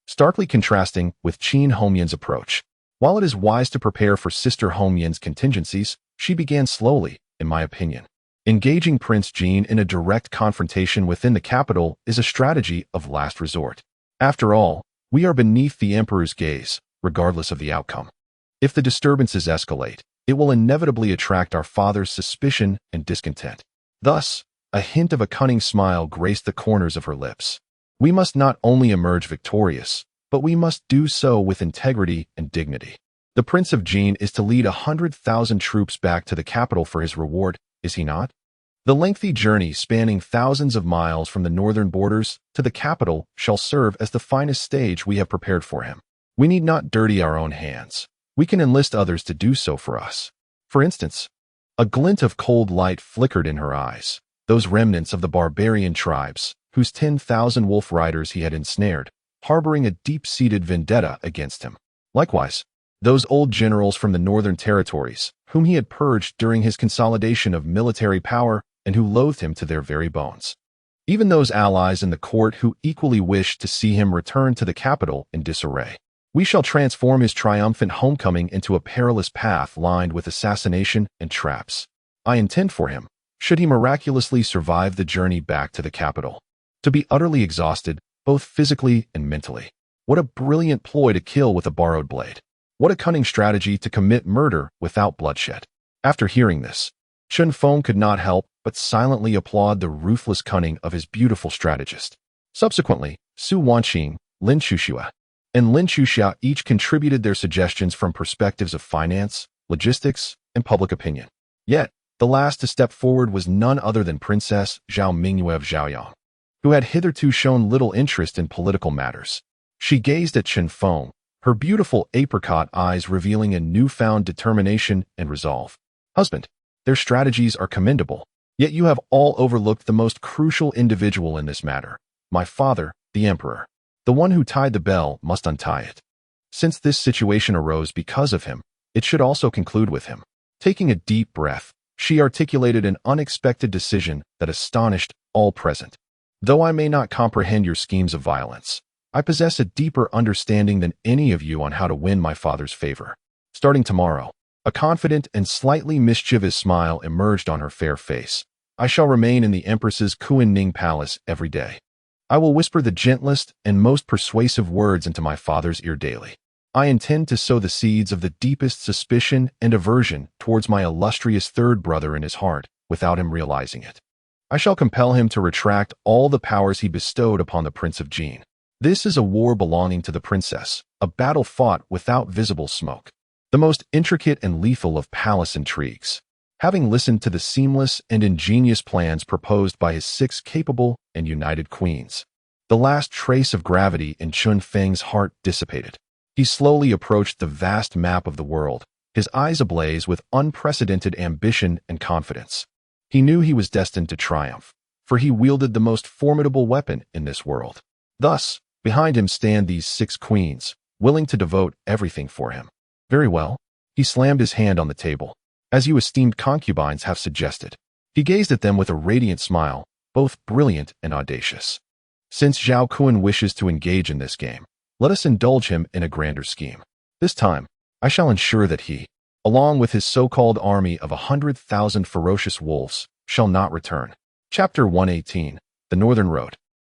starkly contrasting with Qin Hongyan's approach. While it is wise to prepare for Sister Hongyan's contingencies, she began slowly, in my opinion, Engaging Prince Jean in a direct confrontation within the capital is a strategy of last resort. After all, we are beneath the emperor's gaze, regardless of the outcome. If the disturbances escalate, it will inevitably attract our father's suspicion and discontent. Thus, a hint of a cunning smile graced the corners of her lips. We must not only emerge victorious, but we must do so with integrity and dignity. The Prince of Jean is to lead 100,000 troops back to the capital for his reward, is he not? The lengthy journey spanning thousands of miles from the northern borders to the capital shall serve as the finest stage we have prepared for him. We need not dirty our own hands. We can enlist others to do so for us. For instance, a glint of cold light flickered in her eyes. Those remnants of the barbarian tribes, whose 10,000 wolf riders he had ensnared, harboring a deep-seated vendetta against him. Likewise, those old generals from the northern territories, whom he had purged during his consolidation of military power and who loathed him to their very bones. Even those allies in the court who equally wished to see him return to the capital in disarray. We shall transform his triumphant homecoming into a perilous path lined with assassination and traps. I intend for him, should he miraculously survive the journey back to the capital, to be utterly exhausted, both physically and mentally. What a brilliant ploy to kill with a borrowed blade. What a cunning strategy to commit murder without bloodshed. After hearing this, Chen Feng could not help but silently applaud the ruthless cunning of his beautiful strategist. Subsequently, Su Wanqing, Lin Chuxia, and Lin Chuxia each contributed their suggestions from perspectives of finance, logistics, and public opinion. Yet, the last to step forward was none other than Princess Zhao Mingyue of Zhaoyang, who had hitherto shown little interest in political matters. She gazed at Chen Feng, her beautiful apricot eyes revealing a newfound determination and resolve. Husband, their strategies are commendable, yet you have all overlooked the most crucial individual in this matter. My father, the emperor. The one who tied the bell must untie it. Since this situation arose because of him, it should also conclude with him. Taking a deep breath, she articulated an unexpected decision that astonished all present. Though I may not comprehend your schemes of violence, I possess a deeper understanding than any of you on how to win my father's favor. Starting tomorrow, a confident and slightly mischievous smile emerged on her fair face. I shall remain in the Empress's Kuan-Ning Palace every day. I will whisper the gentlest and most persuasive words into my father's ear daily. I intend to sow the seeds of the deepest suspicion and aversion towards my illustrious third brother in his heart, without him realizing it. I shall compel him to retract all the powers he bestowed upon the Prince of Jean. This is a war belonging to the princess, a battle fought without visible smoke. The most intricate and lethal of palace intrigues. Having listened to the seamless and ingenious plans proposed by his 6 capable and united queens, the last trace of gravity in Chun Feng's heart dissipated. He slowly approached the vast map of the world, his eyes ablaze with unprecedented ambition and confidence. He knew he was destined to triumph, for he wielded the most formidable weapon in this world. Thus, behind him stand these 6 queens, willing to devote everything for him. Very well. He slammed his hand on the table, as you esteemed concubines have suggested. He gazed at them with a radiant smile, both brilliant and audacious. Since Zhao Kun wishes to engage in this game, let us indulge him in a grander scheme. This time, I shall ensure that he, along with his so-called army of 100,000 ferocious wolves, shall not return. Chapter 118, The Northern Road.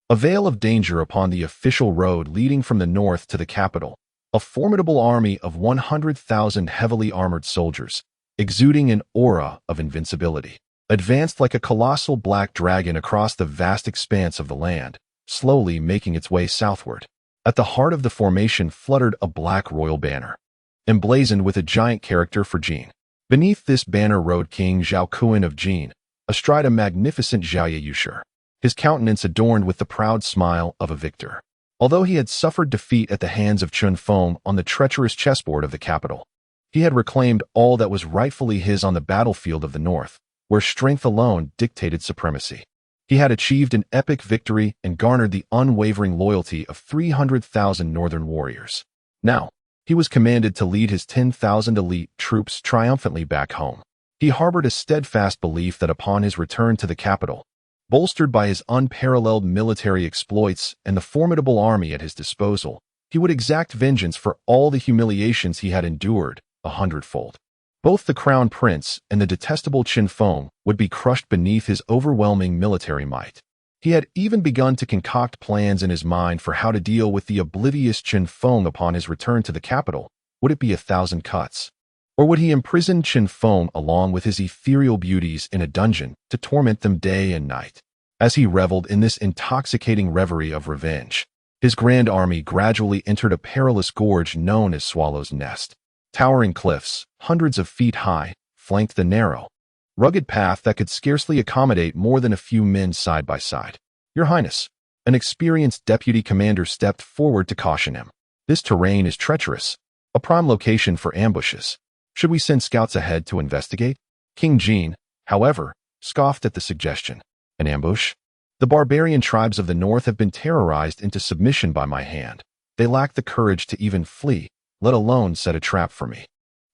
A veil of danger upon the official road leading from the north to the capital. A formidable army of 100,000 heavily armored soldiers, exuding an aura of invincibility, advanced like a colossal black dragon across the vast expanse of the land, slowly making its way southward. At the heart of the formation fluttered a black royal banner, emblazoned with a giant character for Jin. Beneath this banner rode King Zhao Kun of Jin, astride a magnificent Zhaoye Yushur, his countenance adorned with the proud smile of a victor. Although he had suffered defeat at the hands of Chun Feng on the treacherous chessboard of the capital, he had reclaimed all that was rightfully his on the battlefield of the north, where strength alone dictated supremacy. He had achieved an epic victory and garnered the unwavering loyalty of 300,000 northern warriors. Now, he was commanded to lead his 10,000 elite troops triumphantly back home. He harbored a steadfast belief that upon his return to the capital, bolstered by his unparalleled military exploits and the formidable army at his disposal, he would exact vengeance for all the humiliations he had endured 100-fold. Both the crown prince and the detestable Qin Feng would be crushed beneath his overwhelming military might. He had even begun to concoct plans in his mind for how to deal with the oblivious Qin Feng upon his return to the capital. Would it be 1,000 cuts? Or would he imprison Qin Feng along with his ethereal beauties in a dungeon to torment them day and night? As he reveled in this intoxicating reverie of revenge, his grand army gradually entered a perilous gorge known as Swallow's Nest. Towering cliffs, hundreds of feet high, flanked the narrow, rugged path that could scarcely accommodate more than a few men side by side. "Your Highness," an experienced deputy commander stepped forward to caution him. "This terrain is treacherous, a prime location for ambushes. Should we send scouts ahead to investigate?" King Jin, however, scoffed at the suggestion. "An ambush? The barbarian tribes of the north have been terrorized into submission by my hand. They lack the courage to even flee, let alone set a trap for me."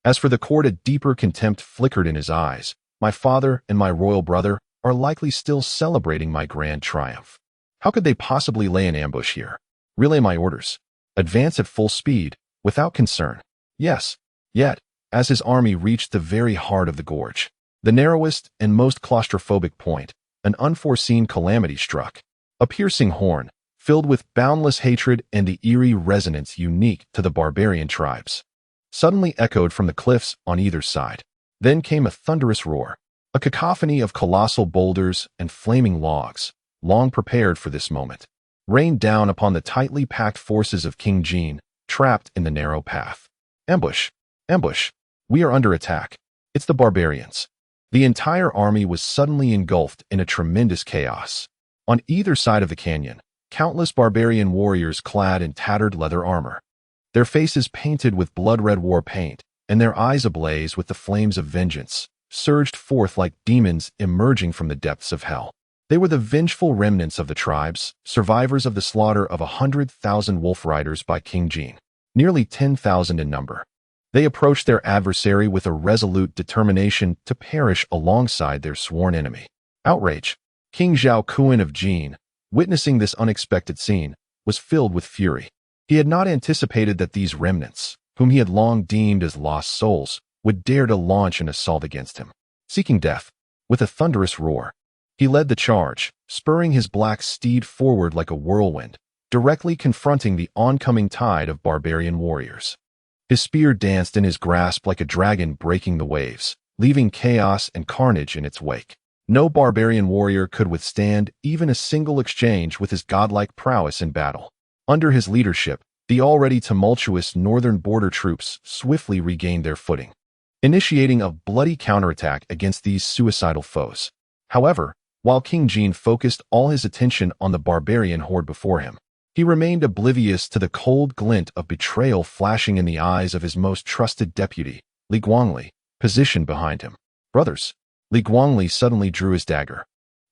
As for the court, a deeper contempt flickered in his eyes. "My father and my royal brother are likely still celebrating my grand triumph. How could they possibly lay an ambush here? Relay my orders. Advance at full speed, without concern." "Yes." Yet, as his army reached the very heart of the gorge, the narrowest and most claustrophobic point, an unforeseen calamity struck. A piercing horn, filled with boundless hatred and the eerie resonance unique to the barbarian tribes, suddenly echoed from the cliffs on either side. Then came a thunderous roar, a cacophony of colossal boulders and flaming logs, long prepared for this moment, rained down upon the tightly packed forces of King Jin, trapped in the narrow path. "Ambush! Ambush! We are under attack. It's the barbarians." The entire army was suddenly engulfed in a tremendous chaos. On either side of the canyon, countless barbarian warriors clad in tattered leather armor, their faces painted with blood-red war paint, and their eyes ablaze with the flames of vengeance, surged forth like demons emerging from the depths of hell. They were the vengeful remnants of the tribes, survivors of the slaughter of 100,000 wolf riders by King Jin, nearly 10,000 in number. They approached their adversary with a resolute determination to perish alongside their sworn enemy. Outrage. King Zhao Kuan of Jin, witnessing this unexpected scene, was filled with fury. He had not anticipated that these remnants, whom he had long deemed as lost souls, would dare to launch an assault against him. Seeking death, with a thunderous roar, he led the charge, spurring his black steed forward like a whirlwind, directly confronting the oncoming tide of barbarian warriors. His spear danced in his grasp like a dragon breaking the waves, leaving chaos and carnage in its wake. No barbarian warrior could withstand even a single exchange with his godlike prowess in battle. Under his leadership, the already tumultuous northern border troops swiftly regained their footing, initiating a bloody counterattack against these suicidal foes. However, while King Jin focused all his attention on the barbarian horde before him, he remained oblivious to the cold glint of betrayal flashing in the eyes of his most trusted deputy, Li Guangli, positioned behind him. "Brothers," Li Guangli suddenly drew his dagger.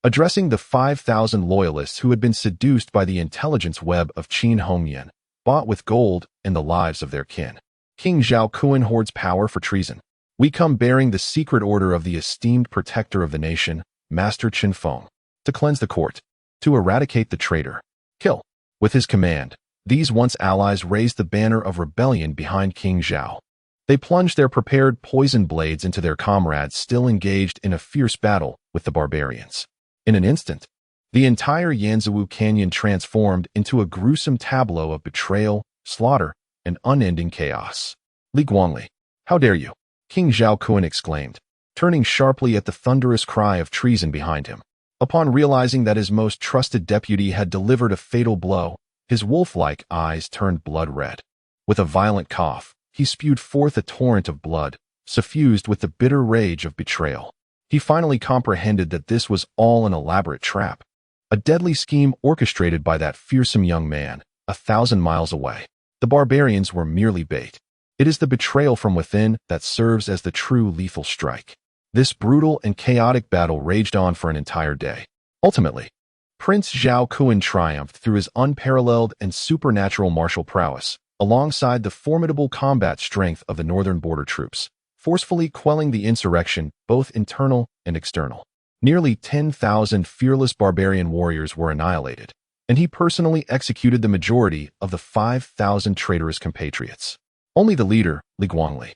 Addressing the 5,000 loyalists who had been seduced by the intelligence web of Qin Hongyan, bought with gold and the lives of their kin. "King Zhao Kuan hoards power for treason. We come bearing the secret order of the esteemed protector of the nation, Master Qin Feng, to cleanse the court, to eradicate the traitor. Kill." With his command, these once allies raised the banner of rebellion behind King Zhao. They plunged their prepared poison blades into their comrades still engaged in a fierce battle with the barbarians. In an instant, the entire Yanzhou Canyon transformed into a gruesome tableau of betrayal, slaughter, and unending chaos. "Li Guangli, how dare you?" King Zhao Kuan exclaimed, turning sharply at the thunderous cry of treason behind him. Upon realizing that his most trusted deputy had delivered a fatal blow, his wolf-like eyes turned blood-red. With a violent cough, he spewed forth a torrent of blood, suffused with the bitter rage of betrayal. He finally comprehended that this was all an elaborate trap, a deadly scheme orchestrated by that fearsome young man, 1,000 miles away. The barbarians were merely bait. It is the betrayal from within that serves as the true lethal strike. This brutal and chaotic battle raged on for an entire day. Ultimately, Prince Zhao Kuan triumphed through his unparalleled and supernatural martial prowess, alongside the formidable combat strength of the northern border troops, forcefully quelling the insurrection, both internal and external. Nearly 10,000 fearless barbarian warriors were annihilated, and he personally executed the majority of the 5,000 traitorous compatriots. Only the leader, Li Guangli,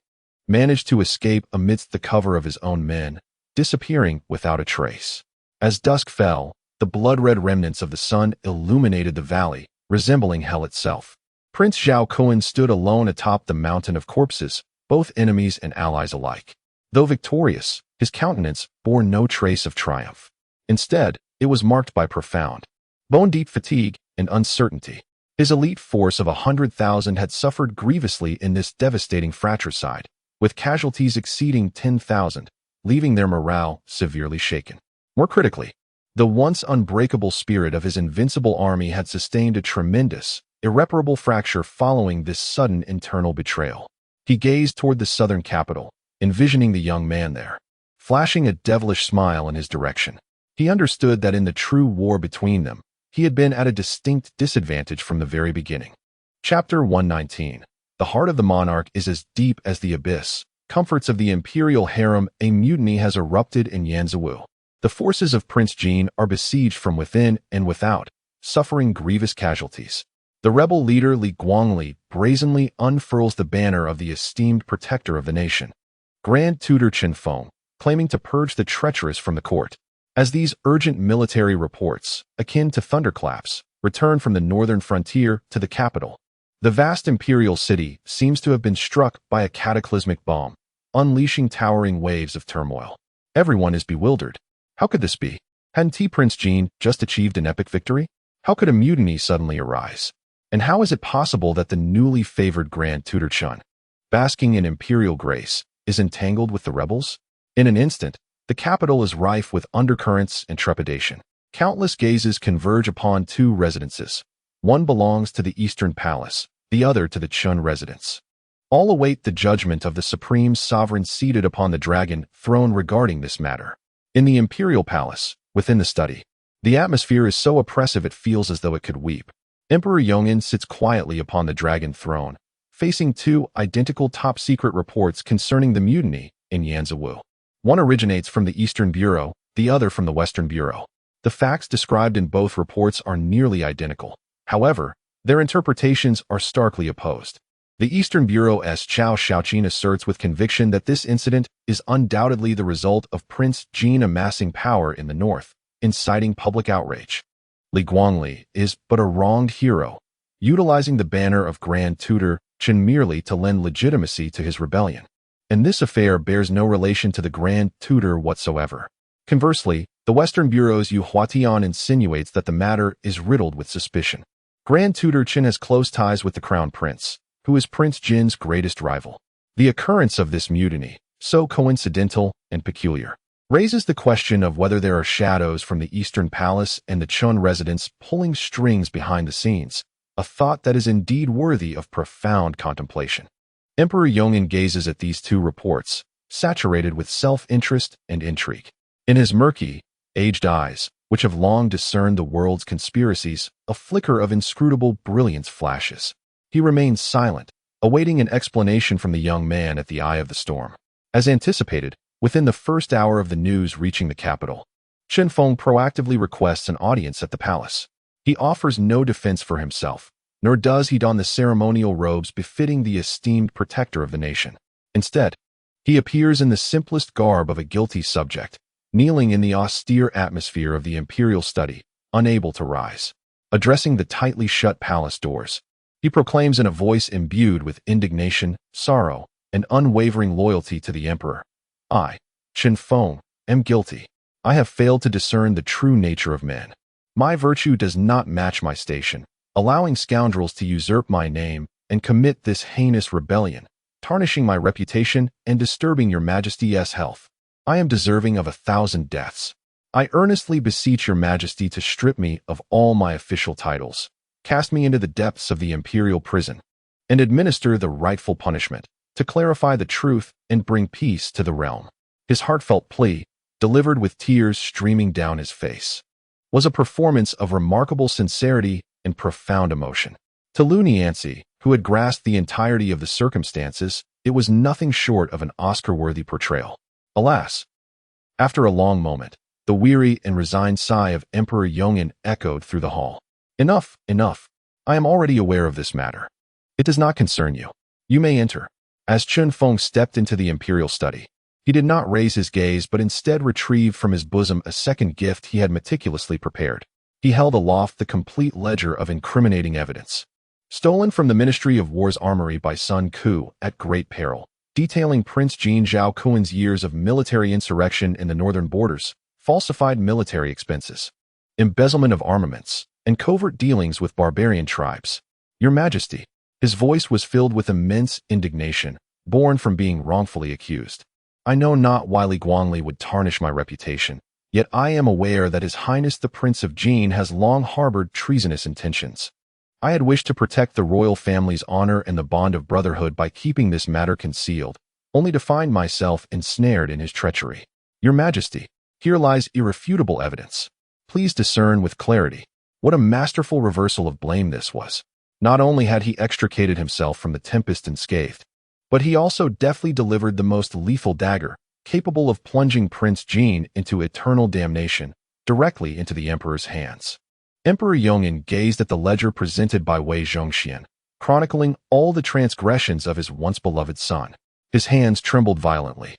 managed to escape amidst the cover of his own men, disappearing without a trace. As dusk fell, the blood-red remnants of the sun illuminated the valley, resembling hell itself. Prince Zhao Kuan stood alone atop the mountain of corpses, both enemies and allies alike. Though victorious, his countenance bore no trace of triumph. Instead, it was marked by profound, bone-deep fatigue and uncertainty. His elite force of 100,000 had suffered grievously in this devastating fratricide, with casualties exceeding 10,000, leaving their morale severely shaken. More critically, the once unbreakable spirit of his invincible army had sustained a tremendous, irreparable fracture following this sudden internal betrayal. He gazed toward the southern capital, envisioning the young man there, flashing a devilish smile in his direction. He understood that in the true war between them, he had been at a distinct disadvantage from the very beginning. Chapter 119. The heart of the monarch is as deep as the abyss. Comforts of the imperial harem. A mutiny has erupted in Yanzhou. The forces of Prince Jin are besieged from within and without, suffering grievous casualties. The rebel leader Li Guangli brazenly unfurls the banner of the esteemed protector of the nation, Grand Tutor Chen Feng, claiming to purge the treacherous from the court. As these urgent military reports, akin to thunderclaps, return from the northern frontier to the capital, the vast imperial city seems to have been struck by a cataclysmic bomb, unleashing towering waves of turmoil. Everyone is bewildered. How could this be? Hadn't Prince Jin just achieved an epic victory? How could a mutiny suddenly arise? And how is it possible that the newly favored Grand Tutor Chen, basking in imperial grace, is entangled with the rebels? In an instant, the capital is rife with undercurrents and trepidation. Countless gazes converge upon two residences. One belongs to the Eastern Palace, the other to the Chun residence. All await the judgment of the supreme sovereign seated upon the dragon throne regarding this matter. In the Imperial Palace, within the study, the atmosphere is so oppressive it feels as though it could weep. Emperor Yongin sits quietly upon the dragon throne, facing two identical top-secret reports concerning the mutiny in Yanzhou. One originates from the Eastern Bureau, the other from the Western Bureau. The facts described in both reports are nearly identical. However, their interpretations are starkly opposed. The Eastern Bureau's Chao Shaoqin asserts with conviction that this incident is undoubtedly the result of Prince Jin amassing power in the north, inciting public outrage. Li Guangli is but a wronged hero, utilizing the banner of Grand Tutor Chen merely to lend legitimacy to his rebellion. And this affair bears no relation to the Grand Tutor whatsoever. Conversely, the Western Bureau's Yu Huatian insinuates that the matter is riddled with suspicion. Grand Tutor Chen has close ties with the Crown Prince, who is Prince Jin's greatest rival. The occurrence of this mutiny, so coincidental and peculiar, raises the question of whether there are shadows from the Eastern Palace and the Chun residence pulling strings behind the scenes, a thought that is indeed worthy of profound contemplation. Emperor Yongin gazes at these two reports, saturated with self-interest and intrigue. In his murky, aged eyes, which have long discerned the world's conspiracies, a flicker of inscrutable brilliance flashes. He remains silent, awaiting an explanation from the young man at the eye of the storm. As anticipated, within the first hour of the news reaching the capital, Chen Feng proactively requests an audience at the palace. He offers no defense for himself, nor does he don the ceremonial robes befitting the esteemed protector of the nation. Instead, he appears in the simplest garb of a guilty subject, kneeling in the austere atmosphere of the imperial study, unable to rise. Addressing the tightly shut palace doors, he proclaims in a voice imbued with indignation, sorrow, and unwavering loyalty to the emperor, I, Chen Feng, am guilty. I have failed to discern the true nature of men. My virtue does not match my station, allowing scoundrels to usurp my name and commit this heinous rebellion, tarnishing my reputation and disturbing your majesty's health. I am deserving of 1,000 deaths. I earnestly beseech your majesty to strip me of all my official titles, cast me into the depths of the imperial prison, and administer the rightful punishment, to clarify the truth and bring peace to the realm. His heartfelt plea, delivered with tears streaming down his face, was a performance of remarkable sincerity and profound emotion. To Lu Niancy, who had grasped the entirety of the circumstances, it was nothing short of an Oscar-worthy portrayal. Alas! After a long moment, the weary and resigned sigh of Emperor Yongin echoed through the hall. Enough, enough. I am already aware of this matter. It does not concern you. You may enter. As Chun Feng stepped into the imperial study, he did not raise his gaze but instead retrieved from his bosom a second gift he had meticulously prepared. He held aloft the complete ledger of incriminating evidence, stolen from the Ministry of War's armory by Sun Ku at great peril, detailing Prince Jin Zhao Kuan's years of military insurrection in the northern borders, falsified military expenses, embezzlement of armaments, and covert dealings with barbarian tribes. Your Majesty, his voice was filled with immense indignation, born from being wrongfully accused. I know not why Li Guangli would tarnish my reputation, yet I am aware that His Highness the Prince of Jin has long harbored treasonous intentions. I had wished to protect the royal family's honor and the bond of brotherhood by keeping this matter concealed, only to find myself ensnared in his treachery. Your Majesty, here lies irrefutable evidence. Please discern with clarity. What a masterful reversal of blame this was. Not only had he extricated himself from the tempest unscathed, but he also deftly delivered the most lethal dagger, capable of plunging Prince Jin into eternal damnation, directly into the Emperor's hands. Emperor Yong'an gazed at the ledger presented by Wei Zhongxian, chronicling all the transgressions of his once-beloved son. His hands trembled violently,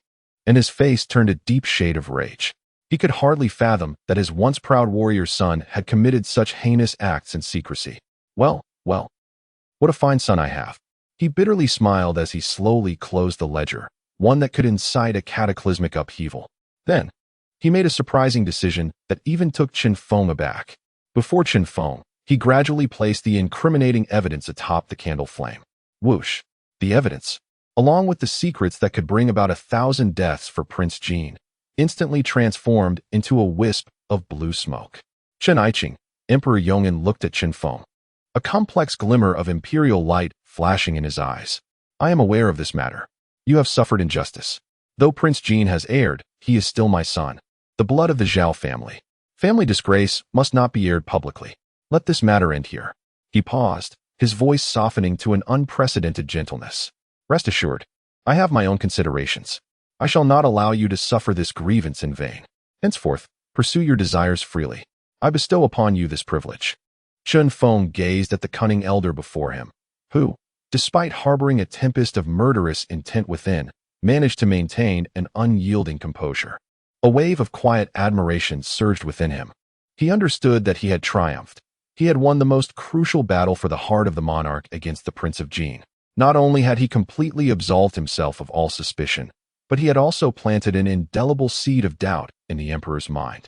and his face turned a deep shade of rage. He could hardly fathom that his once-proud warrior son had committed such heinous acts in secrecy. Well, what a fine son I have. He bitterly smiled as he slowly closed the ledger, one that could incite a cataclysmic upheaval. Then, he made a surprising decision that even took Chun Feng aback. Before Chun Feng, he gradually placed the incriminating evidence atop the candle flame. Whoosh! The evidence, along with the secrets that could bring about 1,000 deaths for Prince Jin, instantly transformed into a wisp of blue smoke. Chen Aiqing, Emperor Yong'an looked at Chun Feng, a complex glimmer of imperial light flashing in his eyes. I am aware of this matter. You have suffered injustice. Though Prince Jin has erred, he is still my son, the blood of the Zhao family. Family disgrace must not be aired publicly. Let this matter end here. He paused, his voice softening to an unprecedented gentleness. Rest assured, I have my own considerations. I shall not allow you to suffer this grievance in vain. Henceforth, pursue your desires freely. I bestow upon you this privilege. Chun Feng gazed at the cunning elder before him, who, despite harboring a tempest of murderous intent within, managed to maintain an unyielding composure. A wave of quiet admiration surged within him. He understood that he had triumphed. He had won the most crucial battle for the heart of the monarch against the Prince of Jin. Not only had he completely absolved himself of all suspicion, but he had also planted an indelible seed of doubt in the Emperor's mind,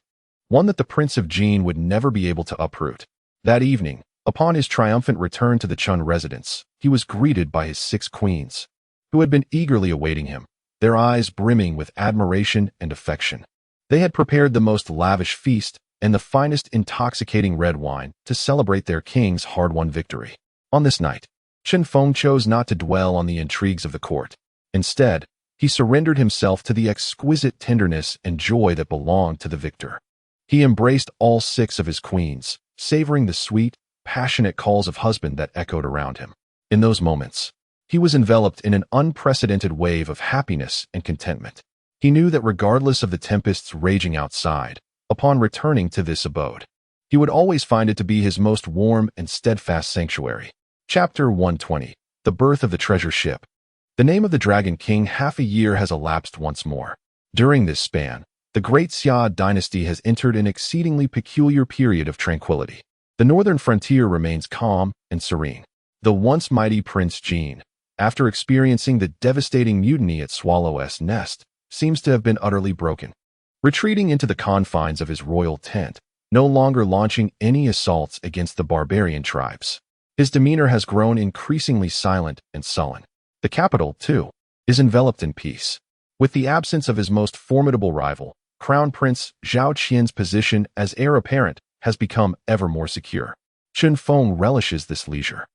one that the Prince of Jin would never be able to uproot. That evening, upon his triumphant return to the Chun residence, he was greeted by his 6 queens, who had been eagerly awaiting him, their eyes brimming with admiration and affection. They had prepared the most lavish feast and the finest intoxicating red wine to celebrate their king's hard-won victory. On this night, Chun Feng chose not to dwell on the intrigues of the court. Instead, he surrendered himself to the exquisite tenderness and joy that belonged to the victor. He embraced all 6 of his queens, savoring the sweet, passionate calls of husband that echoed around him. In those moments, he was enveloped in an unprecedented wave of happiness and contentment. He knew that regardless of the tempests raging outside, upon returning to this abode, he would always find it to be his most warm and steadfast sanctuary. Chapter 120. The Birth of the Treasure Ship. The name of the Dragon King. Half a year has elapsed once more. During this span, the Great Xia dynasty has entered an exceedingly peculiar period of tranquility. The northern frontier remains calm and serene. The once mighty Prince Jin, after experiencing the devastating mutiny at Swallow's Nest, seems to have been utterly broken. Retreating into the confines of his royal tent, no longer launching any assaults against the barbarian tribes, his demeanor has grown increasingly silent and sullen. The capital, too, is enveloped in peace. With the absence of his most formidable rival, Crown Prince Zhao Qian's position as heir apparent has become ever more secure. Chun Feng relishes this leisure.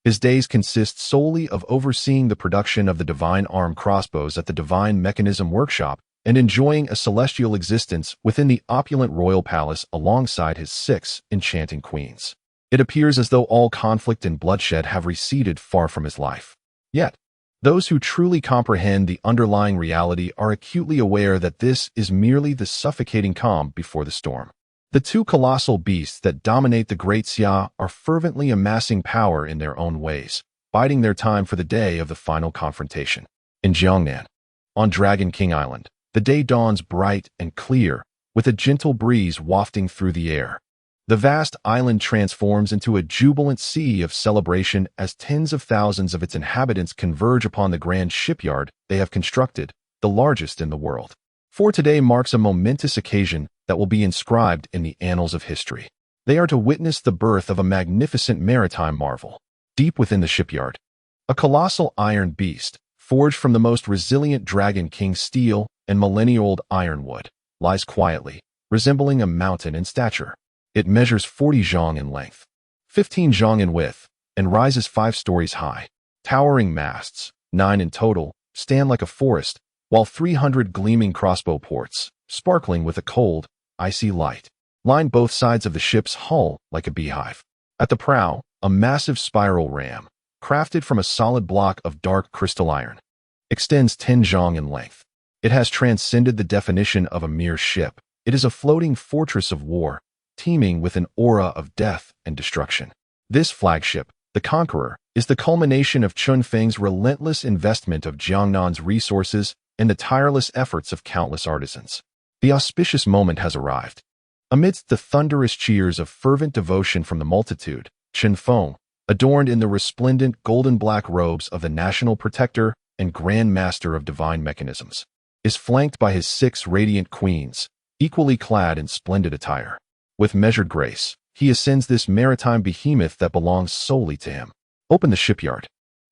His days consist solely of overseeing the production of the divine arm crossbows at the Divine Mechanism Workshop and enjoying a celestial existence within the opulent royal palace alongside his 6 enchanting queens. It appears as though all conflict and bloodshed have receded far from his life. Yet, those who truly comprehend the underlying reality are acutely aware that this is merely the suffocating calm before the storm. The 2 colossal beasts that dominate the Great Xia are fervently amassing power in their own ways, biding their time for the day of the final confrontation. In Jiangnan, on Dragon King Island, the day dawns bright and clear, with a gentle breeze wafting through the air. The vast island transforms into a jubilant sea of celebration as tens of thousands of its inhabitants converge upon the grand shipyard they have constructed, the largest in the world. For today marks a momentous occasion that will be inscribed in the annals of history. They are to witness the birth of a magnificent maritime marvel. Deep within the shipyard, a colossal iron beast, forged from the most resilient Dragon King steel and millennia-old ironwood, lies quietly, resembling a mountain in stature. It measures 40 zhang in length, 15 zhang in width, and rises 5 stories high. Towering masts, 9 in total, stand like a forest, while 300 gleaming crossbow ports, sparkling with a cold, icy light, line both sides of the ship's hull like a beehive. At the prow, a massive spiral ram, crafted from a solid block of dark crystal iron, extends 10 zhang in length. It has transcended the definition of a mere ship. It is a floating fortress of war, teeming with an aura of death and destruction. This flagship, the Conqueror, is the culmination of Chunfeng's relentless investment of Jiangnan's resources and the tireless efforts of countless artisans. The auspicious moment has arrived. Amidst the thunderous cheers of fervent devotion from the multitude, Chunfeng, adorned in the resplendent golden-black robes of the National Protector and Grand Master of Divine Mechanisms, is flanked by his 6 radiant queens, equally clad in splendid attire. With measured grace, he ascends this maritime behemoth that belongs solely to him. Open the shipyard.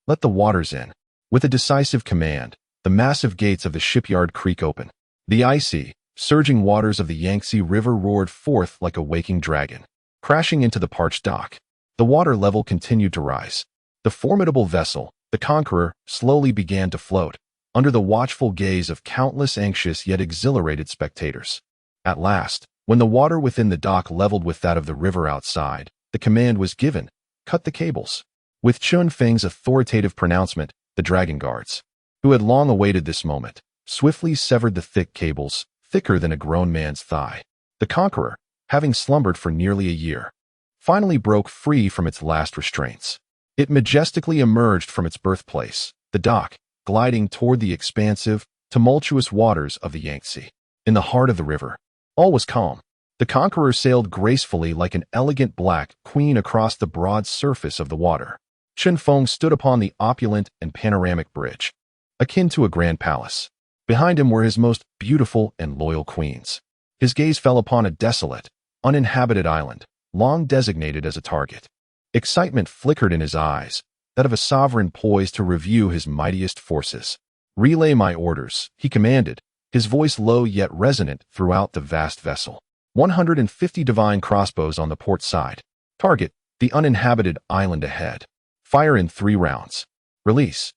Let the waters in. With a decisive command, the massive gates of the shipyard creak open. The icy, surging waters of the Yangtze River roared forth like a waking dragon, crashing into the parched dock. The water level continued to rise. The formidable vessel, the Conqueror, slowly began to float, under the watchful gaze of countless anxious yet exhilarated spectators. At last, when the water within the dock leveled with that of the river outside, the command was given, cut the cables. With Chunfeng's authoritative pronouncement, the dragon guards, who had long awaited this moment, swiftly severed the thick cables, thicker than a grown man's thigh. The Conqueror, having slumbered for nearly a year, finally broke free from its last restraints. It majestically emerged from its birthplace, the dock, gliding toward the expansive, tumultuous waters of the Yangtze. In the heart of the river, all was calm. The Conqueror sailed gracefully like an elegant black queen across the broad surface of the water. Chunfeng stood upon the opulent and panoramic bridge, akin to a grand palace. Behind him were his most beautiful and loyal queens. His gaze fell upon a desolate, uninhabited island, long designated as a target. Excitement flickered in his eyes, that of a sovereign poised to review his mightiest forces. "Relay my orders," he commanded, his voice low yet resonant throughout the vast vessel. 150 divine crossbows on the port side. Target, the uninhabited island ahead. Fire in 3 rounds. Release.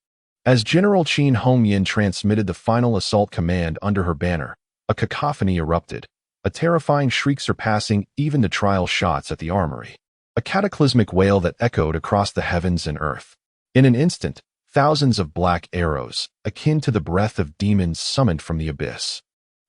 As General Qin Hongyan transmitted the final assault command under her banner, a cacophony erupted, a terrifying shriek surpassing even the trial shots at the armory. A cataclysmic wail that echoed across the heavens and earth. In an instant, thousands of black arrows, akin to the breath of demons summoned from the abyss,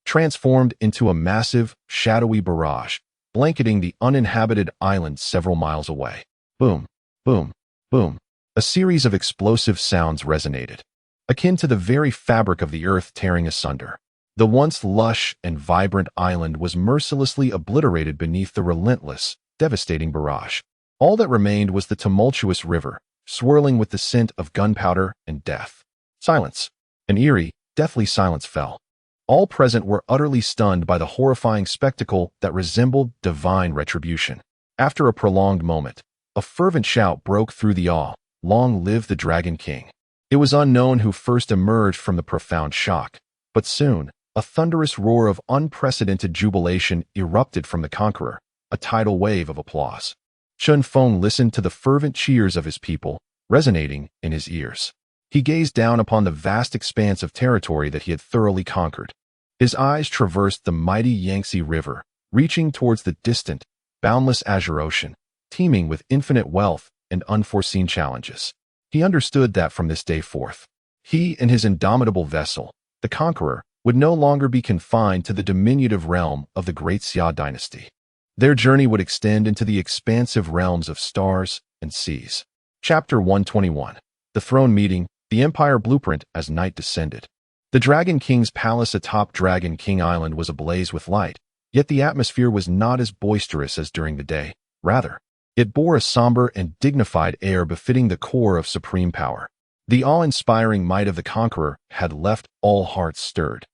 transformed into a massive, shadowy barrage, blanketing the uninhabited island several miles away. Boom, boom, boom. A series of explosive sounds resonated, akin to the very fabric of the earth tearing asunder. The once lush and vibrant island was mercilessly obliterated beneath the relentless, devastating barrage. All that remained was the tumultuous river, swirling with the scent of gunpowder and death. Silence. An eerie, deathly silence fell. All present were utterly stunned by the horrifying spectacle that resembled divine retribution. After a prolonged moment, a fervent shout broke through the awe. Long live the Dragon King. It was unknown who first emerged from the profound shock, but soon, a thunderous roar of unprecedented jubilation erupted from the Conqueror, a tidal wave of applause. Chunfeng listened to the fervent cheers of his people, resonating in his ears. He gazed down upon the vast expanse of territory that he had thoroughly conquered. His eyes traversed the mighty Yangtze River, reaching towards the distant, boundless azure ocean, teeming with infinite wealth and unforeseen challenges. He understood that from this day forth, he and his indomitable vessel, the Conqueror, would no longer be confined to the diminutive realm of the Great Xia dynasty. Their journey would extend into the expansive realms of stars and seas. Chapter 121. The Throne Meeting, The Empire blueprint as night descended. The Dragon King's palace atop Dragon King Island was ablaze with light, yet the atmosphere was not as boisterous as during the day. Rather, it bore a somber and dignified air befitting the core of supreme power. The awe-inspiring might of the conqueror had left all hearts stirred.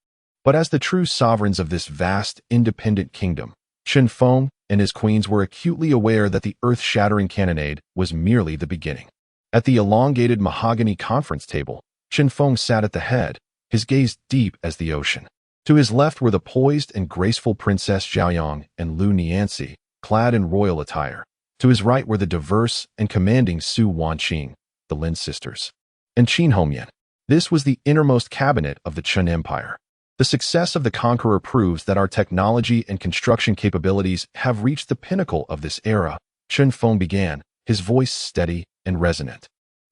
But as the true sovereigns of this vast, independent kingdom, Chen Feng and his queens were acutely aware that the earth-shattering cannonade was merely the beginning. At the elongated mahogany conference table, Chen Feng sat at the head, his gaze deep as the ocean. To his left were the poised and graceful Princess Zhaoyang and Lu Nianxi, clad in royal attire. To his right were the diverse and commanding Su Wanqing, the Lin sisters, and Qin Hongyan. This was the innermost cabinet of the Chen Empire. The success of the conqueror proves that our technology and construction capabilities have reached the pinnacle of this era. Chen Feng began, his voice steady and resonant,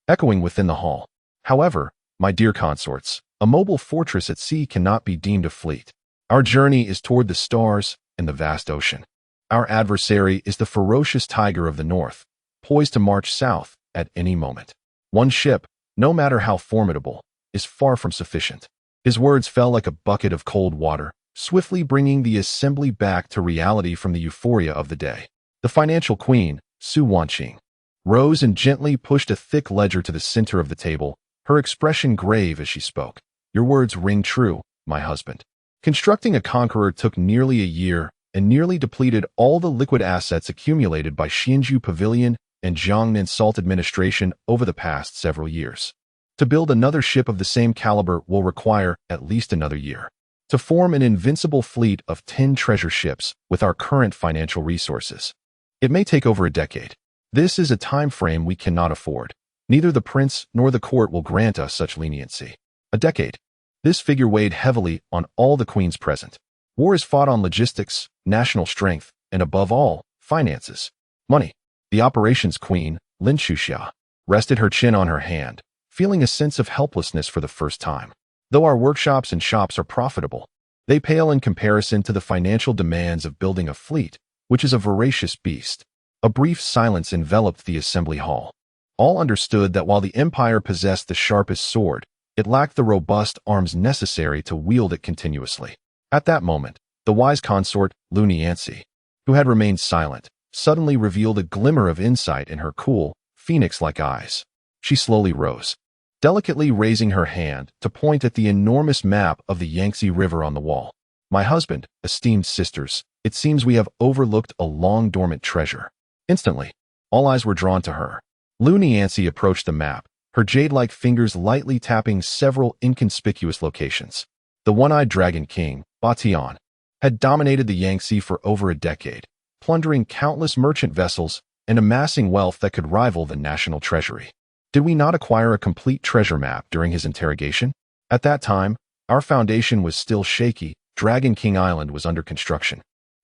echoing within the hall. However, my dear consorts, a mobile fortress at sea cannot be deemed a fleet. Our journey is toward the stars and the vast ocean. Our adversary is the ferocious tiger of the north, poised to march south at any moment. One ship, no matter how formidable, is far from sufficient. His words fell like a bucket of cold water, swiftly bringing the assembly back to reality from the euphoria of the day. The financial queen, Su Wanqing, rose and gently pushed a thick ledger to the center of the table, her expression grave as she spoke. Your words ring true, my husband. Constructing a conqueror took nearly a year and nearly depleted all the liquid assets accumulated by Xianju Pavilion and Jiangnan Salt administration over the past several years. To build another ship of the same caliber will require at least another year. To form an invincible fleet of 10 treasure ships with our current financial resources, it may take over a decade. This is a time frame we cannot afford. Neither the prince nor the court will grant us such leniency. A decade. This figure weighed heavily on all the queens present. War is fought on logistics, national strength, and above all, finances. Money. The operations queen, Lin Shuxia, rested her chin on her hand, feeling a sense of helplessness for the first time. Though our workshops and shops are profitable, they pale in comparison to the financial demands of building a fleet, which is a voracious beast. A brief silence enveloped the assembly hall. All understood that while the empire possessed the sharpest sword, it lacked the robust arms necessary to wield it continuously. At that moment, the wise consort, Lu Nianxi, who had remained silent, suddenly revealed a glimmer of insight in her cool, phoenix-like eyes. She slowly rose, delicately raising her hand to point at the enormous map of the Yangtze River on the wall. My husband, esteemed sisters, it seems we have overlooked a long-dormant treasure. Instantly, all eyes were drawn to her. Lu Nianxi approached the map, her jade-like fingers lightly tapping several inconspicuous locations. The one-eyed Dragon King, Batian, had dominated the Yangtze for over a decade, plundering countless merchant vessels and amassing wealth that could rival the national treasury. Did we not acquire a complete treasure map during his interrogation? At that time, our foundation was still shaky, Dragon King Island was under construction,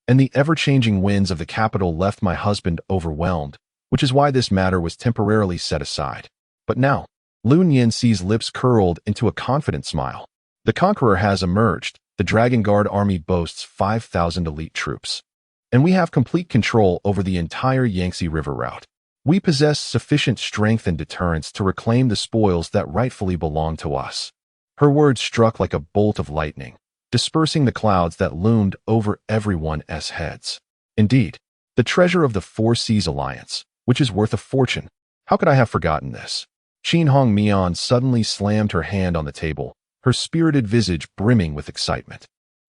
and the ever-changing winds of the capital left my husband overwhelmed, which is why this matter was temporarily set aside. But now, Lu Nianxi's lips curled into a confident smile. The conqueror has emerged. The Dragon Guard army boasts 5,000 elite troops, and we have complete control over the entire Yangtze River route. We possess sufficient strength and deterrence to reclaim the spoils that rightfully belong to us. Her words struck like a bolt of lightning, dispersing the clouds that loomed over everyone's heads. Indeed, the treasure of the Four Seas Alliance, which is worth a fortune. How could I have forgotten this? Qin Hongyan suddenly slammed her hand on the table, her spirited visage brimming with excitement.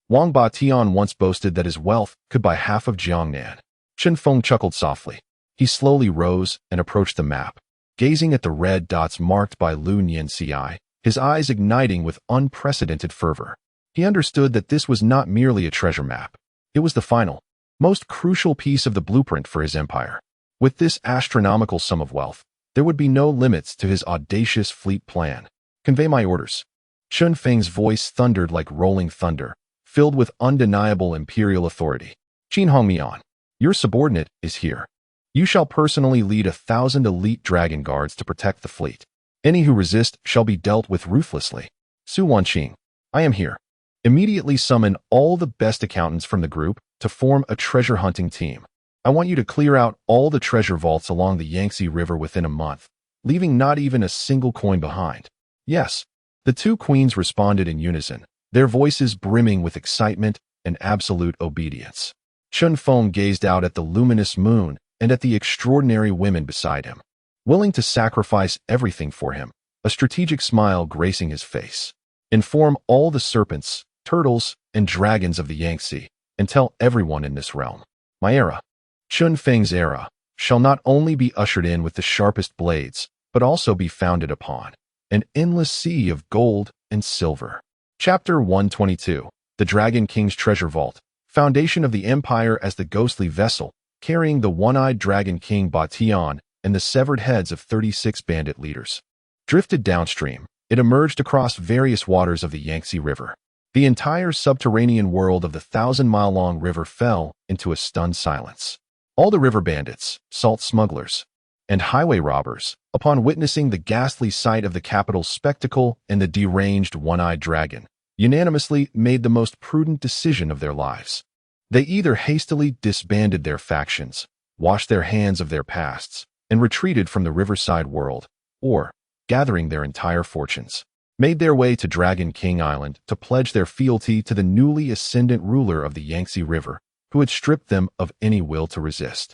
Wang Batian once boasted that his wealth could buy half of Jiangnan. Chen Feng chuckled softly. He slowly rose and approached the map, gazing at the red dots marked by Lu Nianxi, his eyes igniting with unprecedented fervor. He understood that this was not merely a treasure map. It was the final, most crucial piece of the blueprint for his empire. With this astronomical sum of wealth, there would be no limits to his audacious fleet plan. Convey my orders. Chen Feng's voice thundered like rolling thunder, filled with undeniable imperial authority. Qin Hongyan, your subordinate is here. You shall personally lead 1,000 elite dragon guards to protect the fleet. Any who resist shall be dealt with ruthlessly. Su Wanqing, I am here. Immediately summon all the best accountants from the group to form a treasure hunting team. I want you to clear out all the treasure vaults along the Yangtze River within a month, leaving not even a single coin behind. Yes. The two queens responded in unison, their voices brimming with excitement and absolute obedience. Chun Feng gazed out at the luminous moon and at the extraordinary women beside him, willing to sacrifice everything for him, a strategic smile gracing his face. Inform all the serpents, turtles, and dragons of the Yangtze, and tell everyone in this realm. My era, Chun Feng's era, shall not only be ushered in with the sharpest blades, but also be founded upon an endless sea of gold and silver. Chapter 122. The Dragon King's Treasure Vault. Foundation of the Empire as the ghostly vessel, carrying the one-eyed Dragon King Batian and the severed heads of 36 bandit leaders. Drifted downstream, it emerged across various waters of the Yangtze River. The entire subterranean world of the 1,000-mile-long river fell into a stunned silence. All the river bandits, salt smugglers, and highway robbers, upon witnessing the ghastly sight of the capital's spectacle and the deranged one-eyed dragon, unanimously made the most prudent decision of their lives. They either hastily disbanded their factions, washed their hands of their pasts, and retreated from the riverside world, or, gathering their entire fortunes, made their way to Dragon King Island to pledge their fealty to the newly ascendant ruler of the Yangtze River, who had stripped them of any will to resist.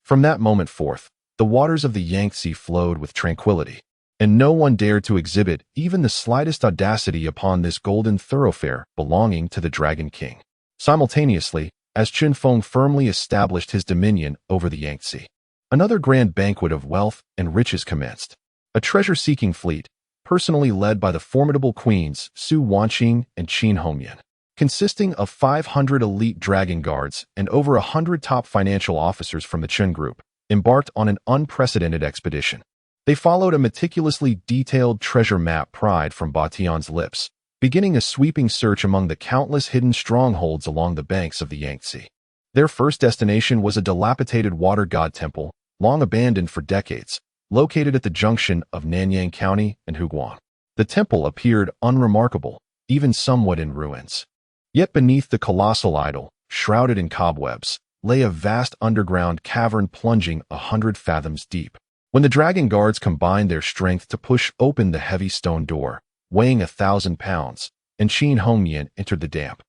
From that moment forth, the waters of the Yangtze flowed with tranquility, and no one dared to exhibit even the slightest audacity upon this golden thoroughfare belonging to the Dragon King. Simultaneously, as Chun Feng firmly established his dominion over the Yangtze, another grand banquet of wealth and riches commenced. A treasure-seeking fleet, personally led by the formidable queens Su Wanqing and Qin Hongyan, consisting of 500 elite dragon guards and over 100 top financial officers from the Chun Group, embarked on an unprecedented expedition. They followed a meticulously detailed treasure map pried from Batian's lips, beginning a sweeping search among the countless hidden strongholds along the banks of the Yangtze. Their first destination was a dilapidated water god temple, long abandoned for decades, located at the junction of Nanyang County and Huguang. The temple appeared unremarkable, even somewhat in ruins. Yet beneath the colossal idol, shrouded in cobwebs, lay a vast underground cavern plunging 100 fathoms deep. When the dragon guards combined their strength to push open the heavy stone door, weighing 1,000 pounds, and Qin Hongyan entered the damp,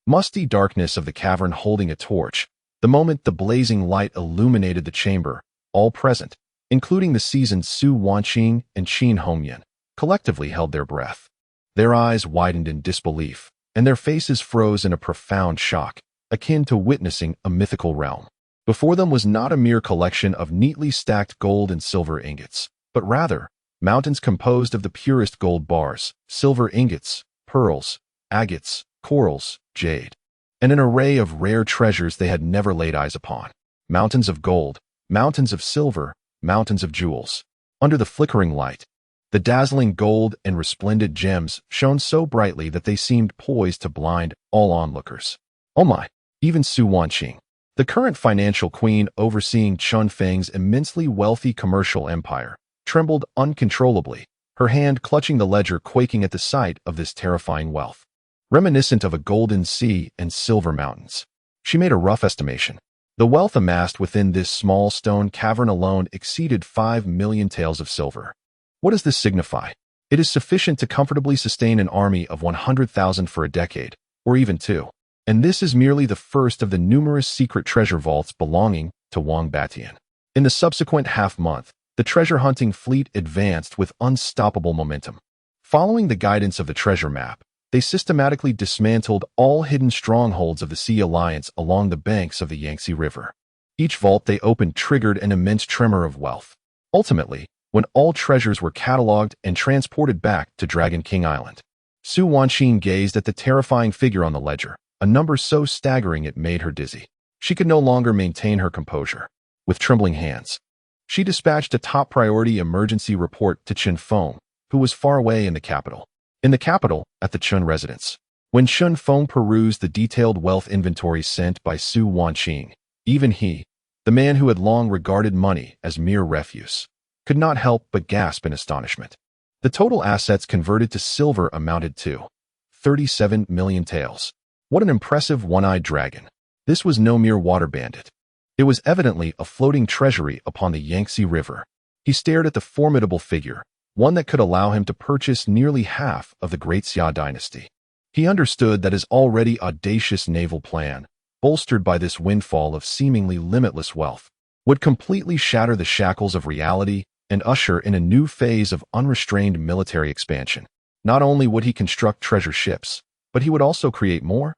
musty darkness of the cavern holding a torch, the moment the blazing light illuminated the chamber, all present, including the seasoned Su Wanqing and Qin Hongyan, collectively held their breath. Their eyes widened in disbelief, and their faces froze in a profound shock, akin to witnessing a mythical realm. Before them was not a mere collection of neatly stacked gold and silver ingots, but rather mountains composed of the purest gold bars, silver ingots, pearls, agates, corals, jade, and an array of rare treasures they had never laid eyes upon. Mountains of gold, mountains of silver, mountains of jewels. Under the flickering light, the dazzling gold and resplendent gems shone so brightly that they seemed poised to blind all onlookers. Oh my! Even Su Wanqing, the current financial queen overseeing Chun Feng's immensely wealthy commercial empire, trembled uncontrollably, her hand clutching the ledger, quaking at the sight of this terrifying wealth. Reminiscent of a golden sea and silver mountains, she made a rough estimation. The wealth amassed within this small stone cavern alone exceeded 5 million taels of silver. What does this signify? It is sufficient to comfortably sustain an army of 100,000 for a decade, or even two. And this is merely the first of the numerous secret treasure vaults belonging to Wang Batian. In the subsequent half-month, the treasure-hunting fleet advanced with unstoppable momentum. Following the guidance of the treasure map, they systematically dismantled all hidden strongholds of the Sea Alliance along the banks of the Yangtze River. Each vault they opened triggered an immense tremor of wealth. Ultimately, when all treasures were cataloged and transported back to Dragon King Island, Su Wanqing gazed at the terrifying figure on the ledger, a number so staggering it made her dizzy. She could no longer maintain her composure. With trembling hands, she dispatched a top-priority emergency report to Chun Feng, who was far away in the capital. In the capital, at the Chun residence, when Chun Feng perused the detailed wealth inventory sent by Su Wanqing, even he, the man who had long regarded money as mere refuse, could not help but gasp in astonishment. The total assets converted to silver amounted to 37 million taels. What an impressive one-eyed dragon. This was no mere water bandit. It was evidently a floating treasury upon the Yangtze River. He stared at the formidable figure, one that could allow him to purchase nearly half of the Great Xia dynasty. He understood that his already audacious naval plan, bolstered by this windfall of seemingly limitless wealth, would completely shatter the shackles of reality and usher in a new phase of unrestrained military expansion. Not only would he construct treasure ships, but he would also create more,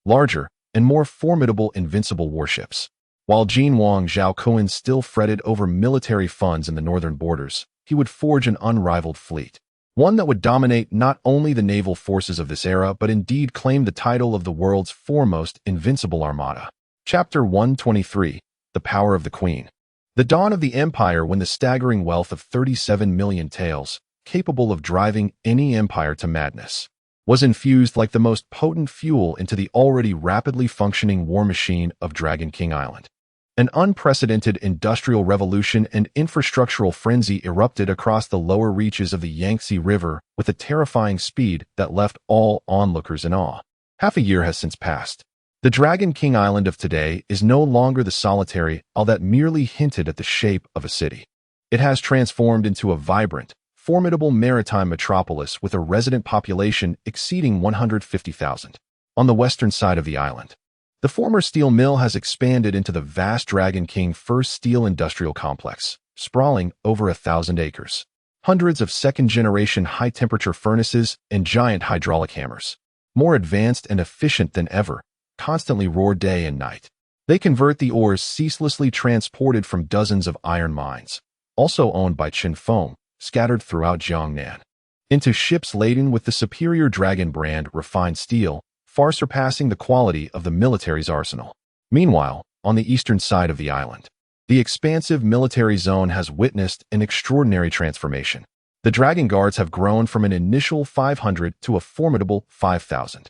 larger, and more formidable invincible warships. While Jin Wang Zhaokuan still fretted over military funds in the northern borders, he would forge an unrivaled fleet, one that would dominate not only the naval forces of this era but indeed claim the title of the world's foremost invincible armada. Chapter 123: The Power of the Queen. The dawn of the empire, when the staggering wealth of 37 million taels, capable of driving any empire to madness, was infused like the most potent fuel into the already rapidly functioning war machine of Dragon King Island. An unprecedented industrial revolution and infrastructural frenzy erupted across the lower reaches of the Yangtze River with a terrifying speed that left all onlookers in awe. Half a year has since passed. The Dragon King Island of today is no longer the solitary isle that merely hinted at the shape of a city. It has transformed into a vibrant, formidable maritime metropolis with a resident population exceeding 150,000. On the western side of the island, the former steel mill has expanded into the vast Dragon King First Steel Industrial Complex, sprawling over 1,000 acres. Hundreds of second-generation high-temperature furnaces and giant hydraulic hammers, more advanced and efficient than ever, constantly roar day and night. They convert the ores ceaselessly transported from dozens of iron mines, also owned by Qin Feng, scattered throughout Jiangnan, into ships laden with the superior Dragon brand refined steel, far surpassing the quality of the military's arsenal. Meanwhile, on the eastern side of the island, the expansive military zone has witnessed an extraordinary transformation. The Dragon Guards have grown from an initial 500 to a formidable 5,000.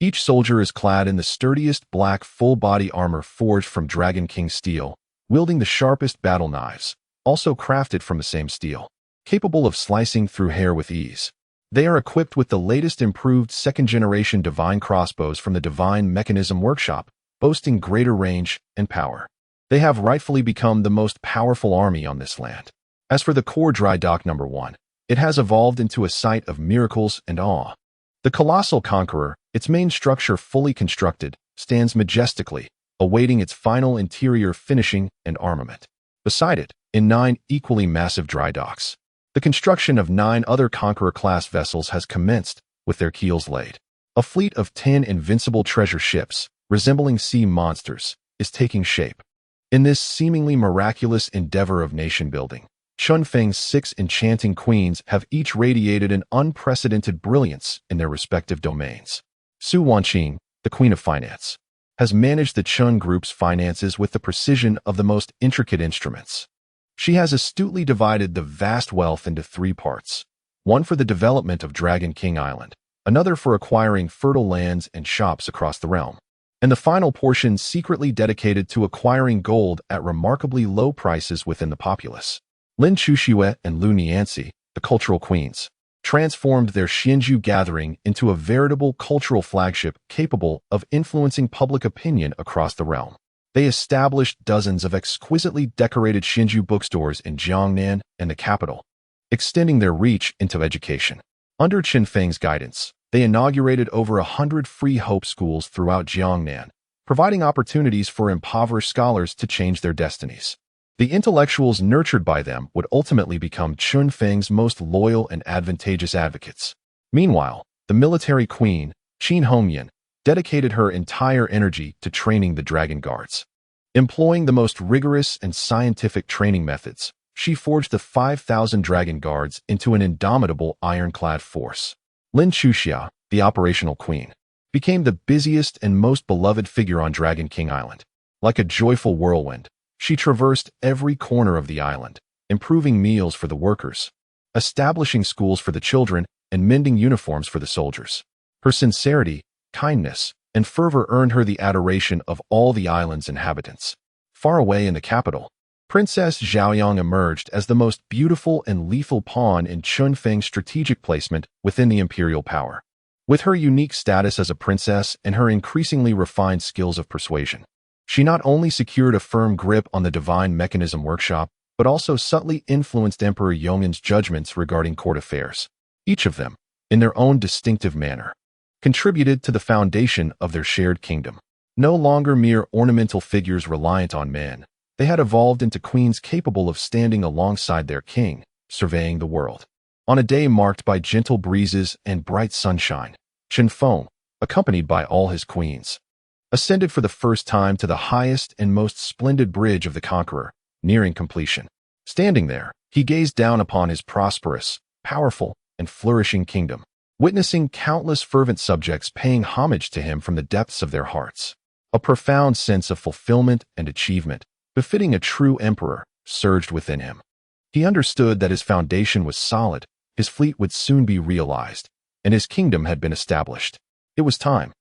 Each soldier is clad in the sturdiest black full-body armor forged from Dragon King steel, wielding the sharpest battle knives, also crafted from the same steel, capable of slicing through hair with ease. They are equipped with the latest improved second-generation divine crossbows from the Divine Mechanism Workshop, boasting greater range and power. They have rightfully become the most powerful army on this land. As for the core dry dock number 1, it has evolved into a sight of miracles and awe. The colossal conqueror, its main structure fully constructed, stands majestically, awaiting its final interior finishing and armament. Beside it, in 9 equally massive dry docks, the construction of 9 other Conqueror-class vessels has commenced, with their keels laid. A fleet of 10 invincible treasure ships, resembling sea monsters, is taking shape. In this seemingly miraculous endeavor of nation-building, Chunfeng's 6 enchanting queens have each radiated an unprecedented brilliance in their respective domains. Su Wanqing, the Queen of Finance, has managed the Chun Group's finances with the precision of the most intricate instruments. She has astutely divided the vast wealth into 3 parts, one for the development of Dragon King Island, another for acquiring fertile lands and shops across the realm, and the final portion secretly dedicated to acquiring gold at remarkably low prices within the populace. Lin Chuxue and Lu Nianxi, the cultural queens, transformed their Xianju gathering into a veritable cultural flagship capable of influencing public opinion across the realm. They established dozens of exquisitely decorated Xianju bookstores in Jiangnan and the capital, extending their reach into education. Under Qin Feng's guidance, they inaugurated over 100 free hope schools throughout Jiangnan, providing opportunities for impoverished scholars to change their destinies. The intellectuals nurtured by them would ultimately become Qin Feng's most loyal and advantageous advocates. Meanwhile, the military queen, Qin Hongyan, dedicated her entire energy to training the Dragon Guards. Employing the most rigorous and scientific training methods, she forged the 5,000 Dragon Guards into an indomitable ironclad force. Lin Chuxia, the operational queen, became the busiest and most beloved figure on Dragon King Island. Like a joyful whirlwind, she traversed every corner of the island, improving meals for the workers, establishing schools for the children, and mending uniforms for the soldiers. Her sincerity, kindness, and fervor earned her the adoration of all the island's inhabitants. Far away in the capital, Princess Zhaoyang emerged as the most beautiful and lethal pawn in Qin Feng's strategic placement within the imperial power. With her unique status as a princess and her increasingly refined skills of persuasion, she not only secured a firm grip on the Divine Mechanism Workshop, but also subtly influenced Emperor Yong'an's judgments regarding court affairs. Each of them, in their own distinctive manner, contributed to the foundation of their shared kingdom. No longer mere ornamental figures reliant on men, they had evolved into queens capable of standing alongside their king, surveying the world. On a day marked by gentle breezes and bright sunshine, Chen Feng, accompanied by all his queens, ascended for the first time to the highest and most splendid bridge of the conqueror, nearing completion. Standing there, he gazed down upon his prosperous, powerful, and flourishing kingdom, witnessing countless fervent subjects paying homage to him from the depths of their hearts. A profound sense of fulfillment and achievement, befitting a true emperor, surged within him. He understood that his foundation was solid, his fleet would soon be realized, and his kingdom had been established. It was time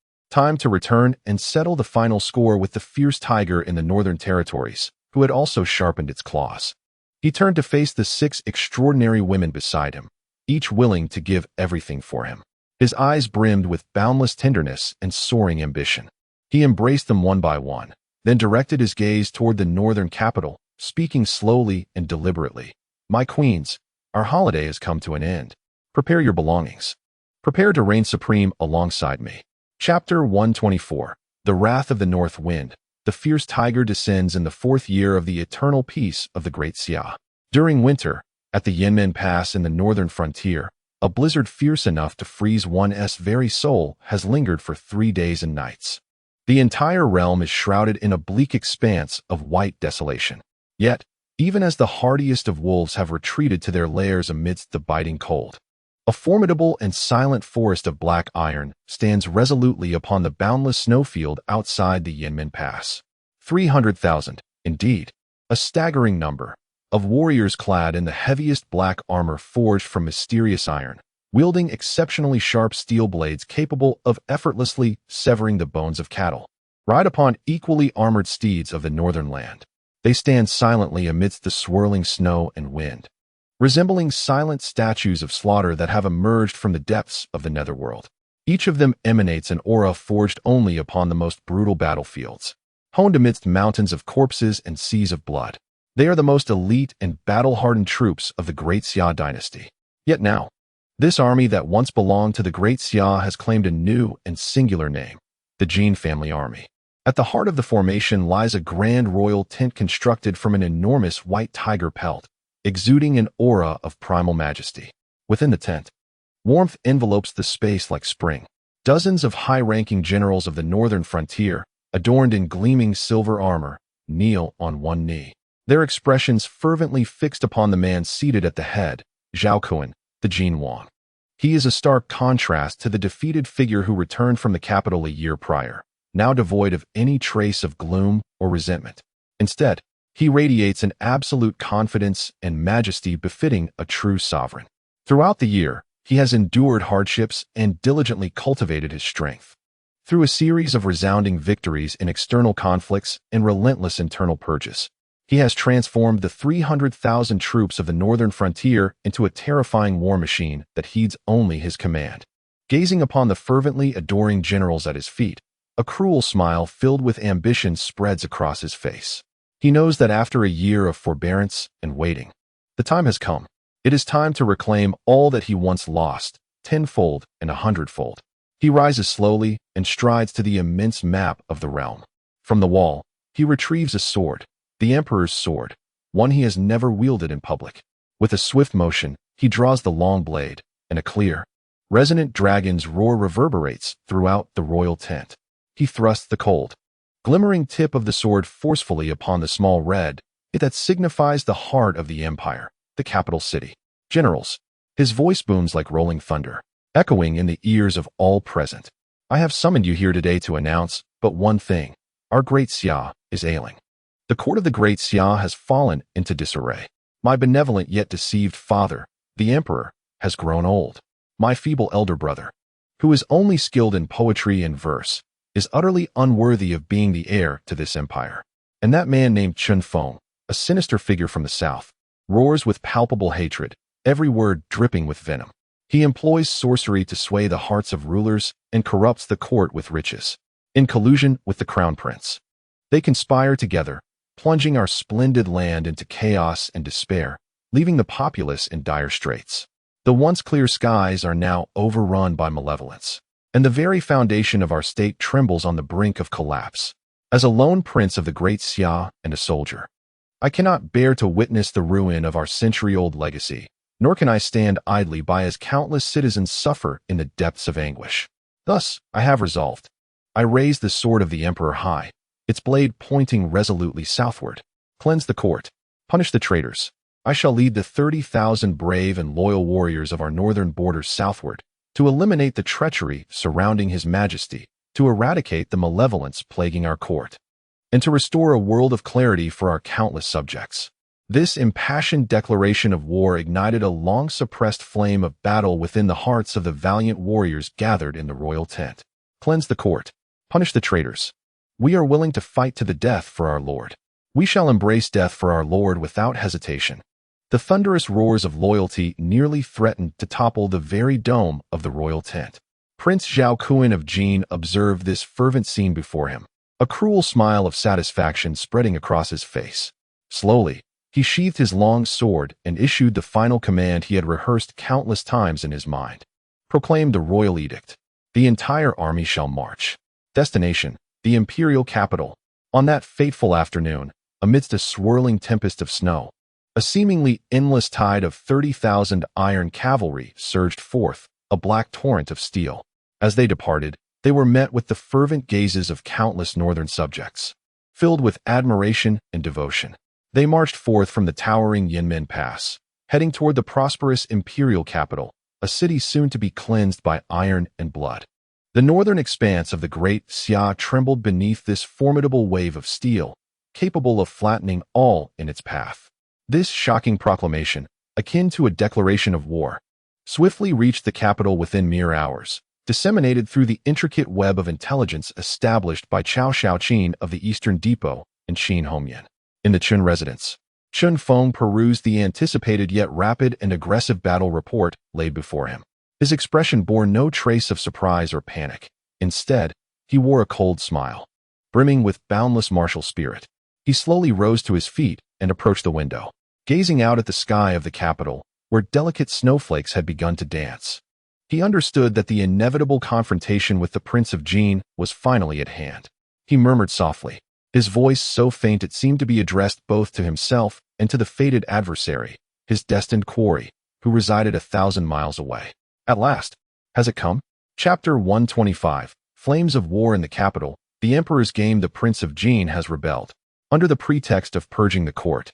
to return and settle the final score with the fierce tiger in the northern territories, who had also sharpened its claws. He turned to face the 6 extraordinary women beside him, each willing to give everything for him. His eyes brimmed with boundless tenderness and soaring ambition. He embraced them one by one, then directed his gaze toward the northern capital, speaking slowly and deliberately. "My queens, our holiday has come to an end. Prepare your belongings. Prepare to reign supreme alongside me." Chapter 124. The Wrath of the North Wind. The fierce tiger descends in the 4th year of the eternal peace of the Great Xia. During winter, at the Yanmen Pass in the northern frontier, a blizzard fierce enough to freeze one's very soul has lingered for 3 days and nights. The entire realm is shrouded in a bleak expanse of white desolation. Yet, even as the hardiest of wolves have retreated to their lairs amidst the biting cold, a formidable and silent forest of black iron stands resolutely upon the boundless snowfield outside the Yanmen Pass. 300,000, indeed, a staggering number, of warriors clad in the heaviest black armor forged from mysterious iron, wielding exceptionally sharp steel blades capable of effortlessly severing the bones of cattle, ride upon equally armored steeds of the northern land. They stand silently amidst the swirling snow and wind, resembling silent statues of slaughter that have emerged from the depths of the netherworld. Each of them emanates an aura forged only upon the most brutal battlefields, honed amidst mountains of corpses and seas of blood. They are the most elite and battle-hardened troops of the Great Xia dynasty. Yet now, this army that once belonged to the Great Xia has claimed a new and singular name, the Jin family army. At the heart of the formation lies a grand royal tent constructed from an enormous white tiger pelt, exuding an aura of primal majesty. Within the tent, warmth envelopes the space like spring. Dozens of high-ranking generals of the northern frontier, adorned in gleaming silver armor, kneel on one knee, their expressions fervently fixed upon the man seated at the head, Zhao Kuan, the Jin Wang. He is a stark contrast to the defeated figure who returned from the capital a year prior, now devoid of any trace of gloom or resentment. Instead, he radiates an absolute confidence and majesty befitting a true sovereign. Throughout the year, he has endured hardships and diligently cultivated his strength. Through a series of resounding victories in external conflicts and relentless internal purges, he has transformed the 300,000 troops of the northern frontier into a terrifying war machine that heeds only his command. Gazing upon the fervently adoring generals at his feet, a cruel smile filled with ambition spreads across his face. He knows that after a year of forbearance and waiting, the time has come. It is time to reclaim all that he once lost, tenfold and 100-fold. He rises slowly and strides to the immense map of the realm. From the wall, he retrieves a sword, the Emperor's sword, one he has never wielded in public. With a swift motion, he draws the long blade, and a clear, resonant dragon's roar reverberates throughout the royal tent. He thrusts the cold, glimmering tip of the sword forcefully upon the small red that signifies the heart of the empire, the capital city. Generals, his voice booms like rolling thunder, echoing in the ears of all present. I have summoned you here today to announce but one thing. Our Great Xia is ailing. The court of the Great Xia has fallen into disarray. My benevolent yet deceived father, the emperor, has grown old. My feeble elder brother, who is only skilled in poetry and verse, is utterly unworthy of being the heir to this empire. And that man named Chen Feng, a sinister figure from the south, roars with palpable hatred, every word dripping with venom. He employs sorcery to sway the hearts of rulers and corrupts the court with riches. In collusion with the crown prince, they conspire together, plunging our splendid land into chaos and despair, leaving the populace in dire straits. The once clear skies are now overrun by malevolence, and the very foundation of our state trembles on the brink of collapse. As a lone prince of the great Xia and a soldier, I cannot bear to witness the ruin of our century-old legacy, nor can I stand idly by as countless citizens suffer in the depths of anguish. Thus, I have resolved. I raise the sword of the Emperor high, its blade pointing resolutely southward. Cleanse the court, punish the traitors. I shall lead the 30,000 brave and loyal warriors of our northern borders southward to eliminate the treachery surrounding His Majesty, to eradicate the malevolence plaguing our court, and to restore a world of clarity for our countless subjects. This impassioned declaration of war ignited a long-suppressed flame of battle within the hearts of the valiant warriors gathered in the royal tent. Cleanse the court, punish the traitors. We are willing to fight to the death for our Lord. We shall embrace death for our Lord without hesitation. The thunderous roars of loyalty nearly threatened to topple the very dome of the royal tent. Prince Zhao Kun of Jin observed this fervent scene before him, a cruel smile of satisfaction spreading across his face. Slowly, he sheathed his long sword and issued the final command he had rehearsed countless times in his mind. Proclaimed the royal edict. The entire army shall march. Destination, the imperial capital. On that fateful afternoon, amidst a swirling tempest of snow, a seemingly endless tide of 30,000 iron cavalry surged forth, a black torrent of steel. As they departed, they were met with the fervent gazes of countless northern subjects. Filled with admiration and devotion, they marched forth from the towering Yinmen Pass, heading toward the prosperous imperial capital, a city soon to be cleansed by iron and blood. The northern expanse of the great Xia trembled beneath this formidable wave of steel, capable of flattening all in its path. This shocking proclamation, akin to a declaration of war, swiftly reached the capital within mere hours, disseminated through the intricate web of intelligence established by Cao Shaoqin of the Eastern Depot and Qin Hongyan. In the Chun residence, Chun Feng perused the anticipated yet rapid and aggressive battle report laid before him. His expression bore no trace of surprise or panic. Instead, he wore a cold smile, brimming with boundless martial spirit. He slowly rose to his feet and approached the window, gazing out at the sky of the capital, where delicate snowflakes had begun to dance. He understood that the inevitable confrontation with the Prince of Jin was finally at hand. He murmured softly, his voice so faint it seemed to be addressed both to himself and to the fated adversary, his destined quarry, who resided 1,000 miles away. At last, has it come? Chapter 125, Flames of War in the Capital. The Emperor's game. The Prince of Jin has rebelled. Under the pretext of purging the court,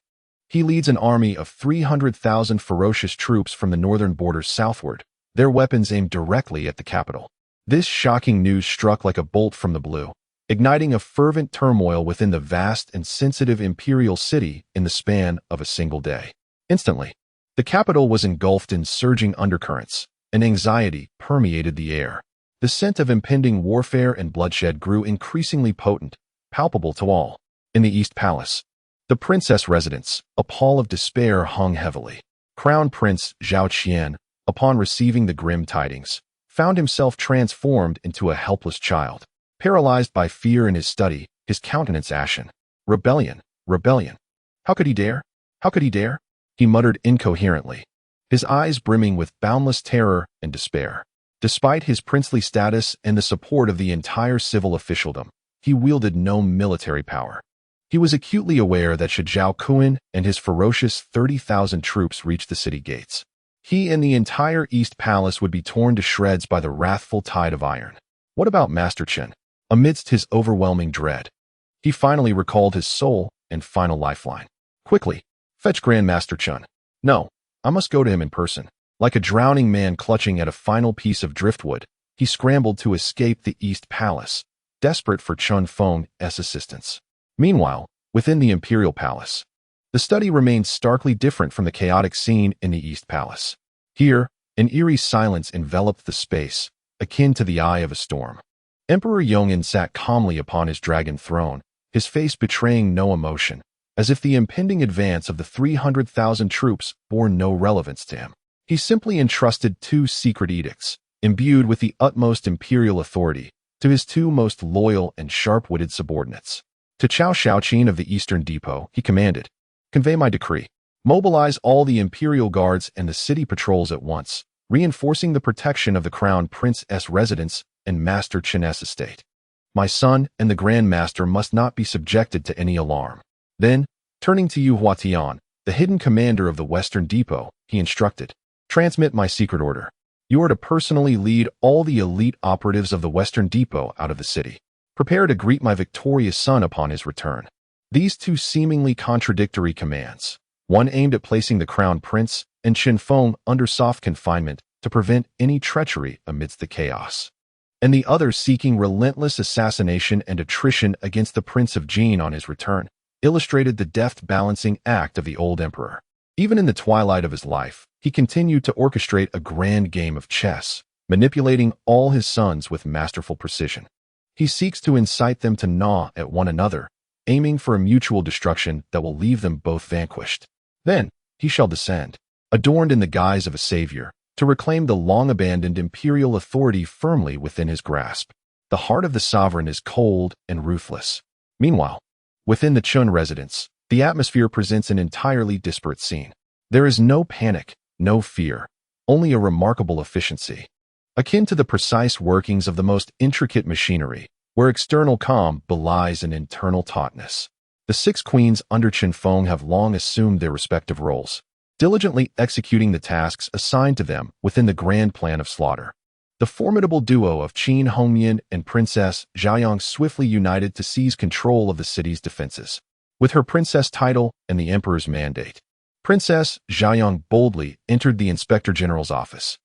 he leads an army of 300,000 ferocious troops from the northern borders southward, their weapons aimed directly at the capital. This shocking news struck like a bolt from the blue, igniting a fervent turmoil within the vast and sensitive imperial city in the span of a single day. Instantly, the capital was engulfed in surging undercurrents, and anxiety permeated the air. The scent of impending warfare and bloodshed grew increasingly potent, palpable to all. In the East Palace, the princess residence, a pall of despair hung heavily. Crown Prince Zhao Qian, upon receiving the grim tidings, found himself transformed into a helpless child. Paralyzed by fear in his study, his countenance ashen. Rebellion, rebellion. How could he dare? How could he dare? He muttered incoherently, his eyes brimming with boundless terror and despair. Despite his princely status and the support of the entire civil officialdom, he wielded no military power. He was acutely aware that should Zhao Kun and his ferocious 30,000 troops reach the city gates, he and the entire East Palace would be torn to shreds by the wrathful tide of iron. What about Master Chen? Amidst his overwhelming dread, he finally recalled his sole and final lifeline. Quickly, fetch Grandmaster Chen. No, I must go to him in person. Like a drowning man clutching at a final piece of driftwood, he scrambled to escape the East Palace, desperate for Chun Feng's assistance. Meanwhile, within the Imperial Palace, the study remained starkly different from the chaotic scene in the East Palace. Here, an eerie silence enveloped the space, akin to the eye of a storm. Emperor Yong'an sat calmly upon his dragon throne, his face betraying no emotion, as if the impending advance of the 300,000 troops bore no relevance to him. He simply entrusted 2 secret edicts, imbued with the utmost imperial authority, to his 2 most loyal and sharp-witted subordinates. To Chao Shaoqin of the Eastern Depot, he commanded, "Convey my decree. Mobilize all the imperial guards and the city patrols at once, reinforcing the protection of the Crown Prince's residence and Master Chen's estate. My son and the Grand Master must not be subjected to any alarm." Then, turning to Yu Huatian, the hidden commander of the Western Depot, he instructed, "Transmit my secret order. You are to personally lead all the elite operatives of the Western Depot out of the city. Prepare to greet my victorious son upon his return." These two seemingly contradictory commands, one aimed at placing the Crown Prince and Qin Feng under soft confinement to prevent any treachery amidst the chaos, and the other seeking relentless assassination and attrition against the Prince of Jin on his return, illustrated the deft balancing act of the old emperor. Even in the twilight of his life, he continued to orchestrate a grand game of chess, manipulating all his sons with masterful precision. He seeks to incite them to gnaw at one another, aiming for a mutual destruction that will leave them both vanquished. Then he shall descend, adorned in the guise of a savior, to reclaim the long-abandoned imperial authority firmly within his grasp. The heart of the sovereign is cold and ruthless. Meanwhile, within the Chun residence, the atmosphere presents an entirely disparate scene. There is no panic, no fear, only a remarkable efficiency, akin to the precise workings of the most intricate machinery, where external calm belies an internal tautness. The 6 queens under Qin Feng have long assumed their respective roles, diligently executing the tasks assigned to them within the grand plan of slaughter. The formidable duo of Qin Hongyan and Princess Xiaoyang swiftly united to seize control of the city's defenses. With her princess title and the emperor's mandate, Princess Xiaoyang boldly entered the inspector general's office,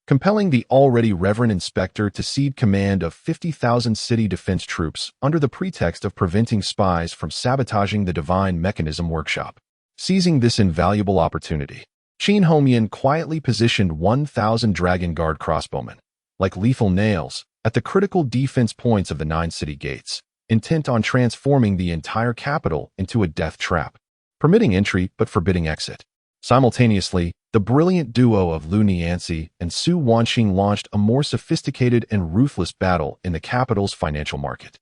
compelling the already reverend inspector to cede command of 50,000 city defense troops under the pretext of preventing spies from sabotaging the divine mechanism workshop. Seizing this invaluable opportunity, Qin Hongyan quietly positioned 1,000 Dragon Guard crossbowmen, like lethal nails, at the critical defense points of the 9 city gates, intent on transforming the entire capital into a death trap, permitting entry but forbidding exit. Simultaneously, the brilliant duo of Lu Nianxi and Su Wanqing launched a more sophisticated and ruthless battle in the capital's financial market.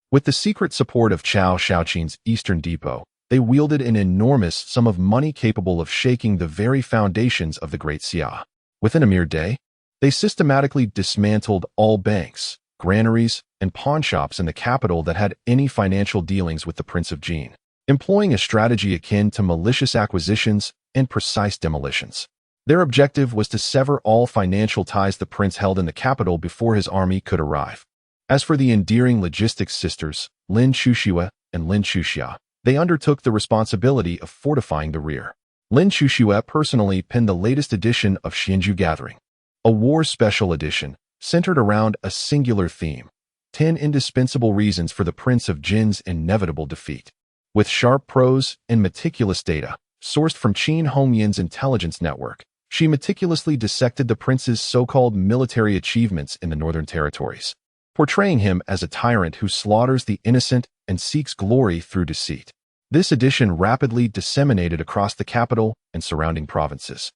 With the secret support of Chao Shaoqin's Eastern Depot, they wielded an enormous sum of money capable of shaking the very foundations of the Great Xia. Within a mere day, they systematically dismantled all banks, granaries, and pawnshops in the capital that had any financial dealings with the Prince of Jin, employing a strategy akin to malicious acquisitions and precise demolitions. Their objective was to sever all financial ties the prince held in the capital before his army could arrive. As for the endearing logistics sisters, Lin Chuxue and Lin Chuxia, they undertook the responsibility of fortifying the rear. Lin Chuxue personally penned the latest edition of Xianju Gathering, a war special edition centered around a singular theme: 10 indispensable reasons for the Prince of Jin's inevitable defeat. With sharp prose and meticulous data, sourced from Qin Hongyan's intelligence network, she meticulously dissected the prince's so-called military achievements in the Northern Territories, portraying him as a tyrant who slaughters the innocent and seeks glory through deceit. This edition rapidly disseminated across the capital and surrounding provinces,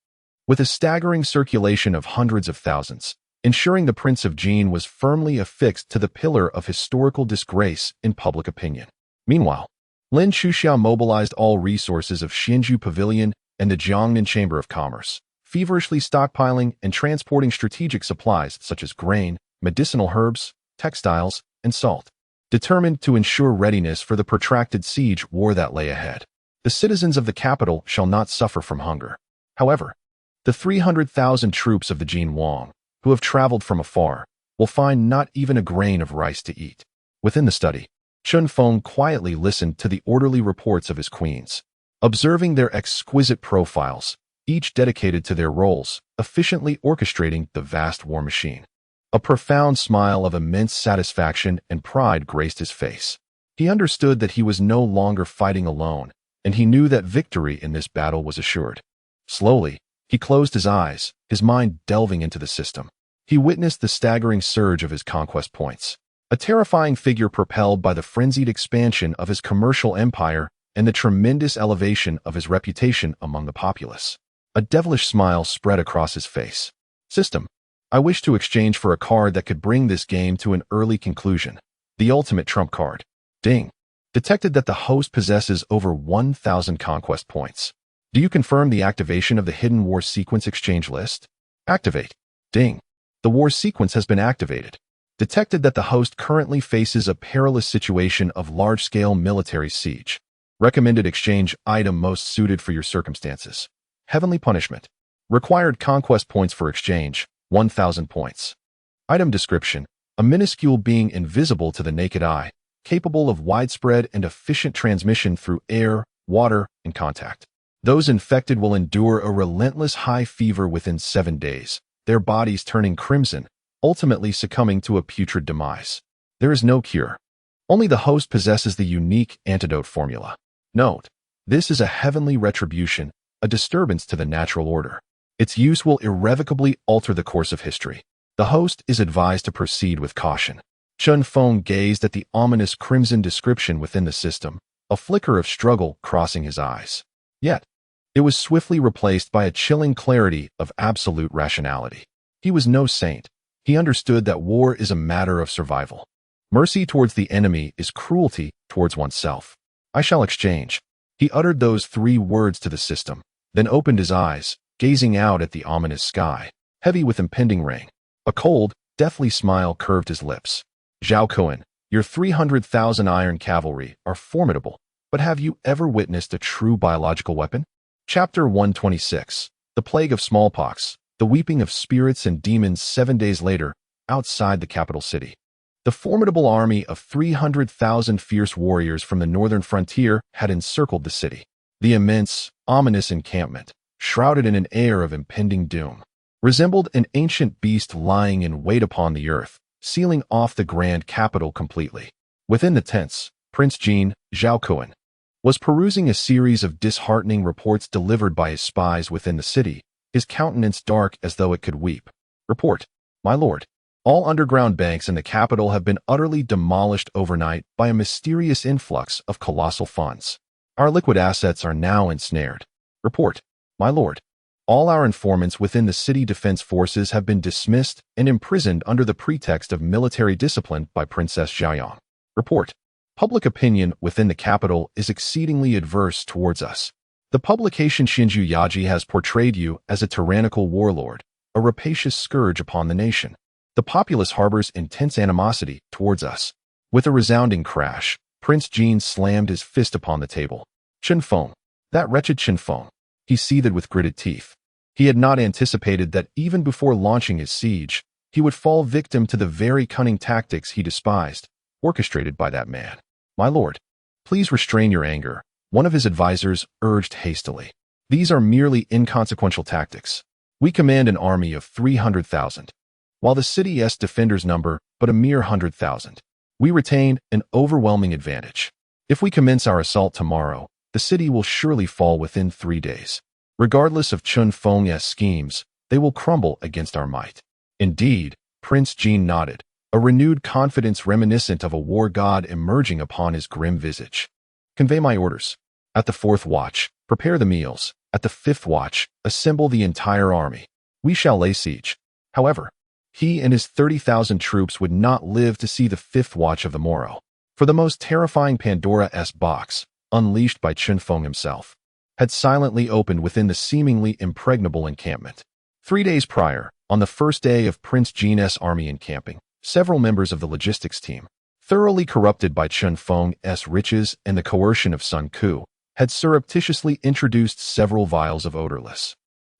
with a staggering circulation of hundreds of thousands, ensuring the Prince of Jin was firmly affixed to the pillar of historical disgrace in public opinion. Meanwhile, Lin Chuxia mobilized all resources of Xianju Pavilion and the Jiangnan Chamber of Commerce, feverishly stockpiling and transporting strategic supplies such as grain, medicinal herbs, textiles, and salt, determined to ensure readiness for the protracted siege war that lay ahead. The citizens of the capital shall not suffer from hunger. However, the 300,000 troops of the Jin Wang, who have traveled from afar, will find not even a grain of rice to eat. Within the study, Qin Feng quietly listened to the orderly reports of his queens, observing their exquisite profiles, each dedicated to their roles, efficiently orchestrating the vast war machine. A profound smile of immense satisfaction and pride graced his face. He understood that he was no longer fighting alone, and he knew that victory in this battle was assured. Slowly, he closed his eyes, his mind delving into the system. He witnessed the staggering surge of his conquest points, a terrifying figure propelled by the frenzied expansion of his commercial empire and the tremendous elevation of his reputation among the populace. A devilish smile spread across his face. System, I wish to exchange for a card that could bring this game to an early conclusion. The ultimate trump card. Ding. Detected that the host possesses over 1,000 conquest points. Do you confirm the activation of the hidden war sequence exchange list? Activate. Ding. The war sequence has been activated. Detected that the host currently faces a perilous situation of large-scale military siege. Recommended exchange item most suited for your circumstances. Heavenly Punishment. Required conquest points for exchange, 1,000 points. Item description. A minuscule being invisible to the naked eye, capable of widespread and efficient transmission through air, water, and contact. Those infected will endure a relentless high fever within 7 days, their bodies turning crimson, ultimately succumbing to a putrid demise. There is no cure. Only the host possesses the unique antidote formula. Note, this is a heavenly retribution, a disturbance to the natural order. Its use will irrevocably alter the course of history. The host is advised to proceed with caution. Chun Feng gazed at the ominous crimson description within the system, a flicker of struggle crossing his eyes. Yet, it was swiftly replaced by a chilling clarity of absolute rationality. He was no saint. He understood that war is a matter of survival. Mercy towards the enemy is cruelty towards oneself. I shall exchange. He uttered those 3 words to the system, then opened his eyes, gazing out at the ominous sky, heavy with impending rain. A cold, deathly smile curved his lips. Zhao Kuan, your 300,000 iron cavalry are formidable, but have you ever witnessed a true biological weapon? Chapter 126. The Plague of Smallpox. The Weeping of Spirits and Demons 7 days later, outside the capital city. The formidable army of 300,000 fierce warriors from the northern frontier had encircled the city. The immense, ominous encampment, shrouded in an air of impending doom, resembled an ancient beast lying in wait upon the earth, sealing off the grand capital completely. Within the tents, Prince Jin, Zhao Kuan, was perusing a series of disheartening reports delivered by his spies within the city, his countenance dark as though it could weep. Report, my lord. All underground banks in the capital have been utterly demolished overnight by a mysterious influx of colossal funds. Our liquid assets are now ensnared. Report, my lord. All our informants within the city defense forces have been dismissed and imprisoned under the pretext of military discipline by Princess Xiaoyang. Report. Public opinion within the capital is exceedingly adverse towards us. The publication Shinju Yaji has portrayed you as a tyrannical warlord, a rapacious scourge upon the nation. The populace harbors intense animosity towards us. With a resounding crash, Prince Jin slammed his fist upon the table. Chen Feng, that wretched Chen Feng. He seethed with gritted teeth. He had not anticipated that even before launching his siege, he would fall victim to the very cunning tactics he despised, orchestrated by that man. My lord, please restrain your anger, one of his advisors urged hastily. These are merely inconsequential tactics. We command an army of 300,000, while the city's defenders number but a mere 100,000. We retain an overwhelming advantage. If we commence our assault tomorrow, the city will surely fall within 3 days. Regardless of Chun Feng's schemes, they will crumble against our might. Indeed, Prince Jin nodded, a renewed confidence reminiscent of a war god emerging upon his grim visage. Convey my orders. At the 4th watch, prepare the meals. At the 5th watch, assemble the entire army. We shall lay siege. However, he and his 30,000 troops would not live to see the 5th watch of the morrow. For the most terrifying Pandora's box, unleashed by Chun Feng himself, had silently opened within the seemingly impregnable encampment. 3 days prior, on the first day of Prince Jin's army encamping, several members of the logistics team, thoroughly corrupted by Chun Feng's riches and the coercion of Sun Ku, had surreptitiously introduced several vials of odorless,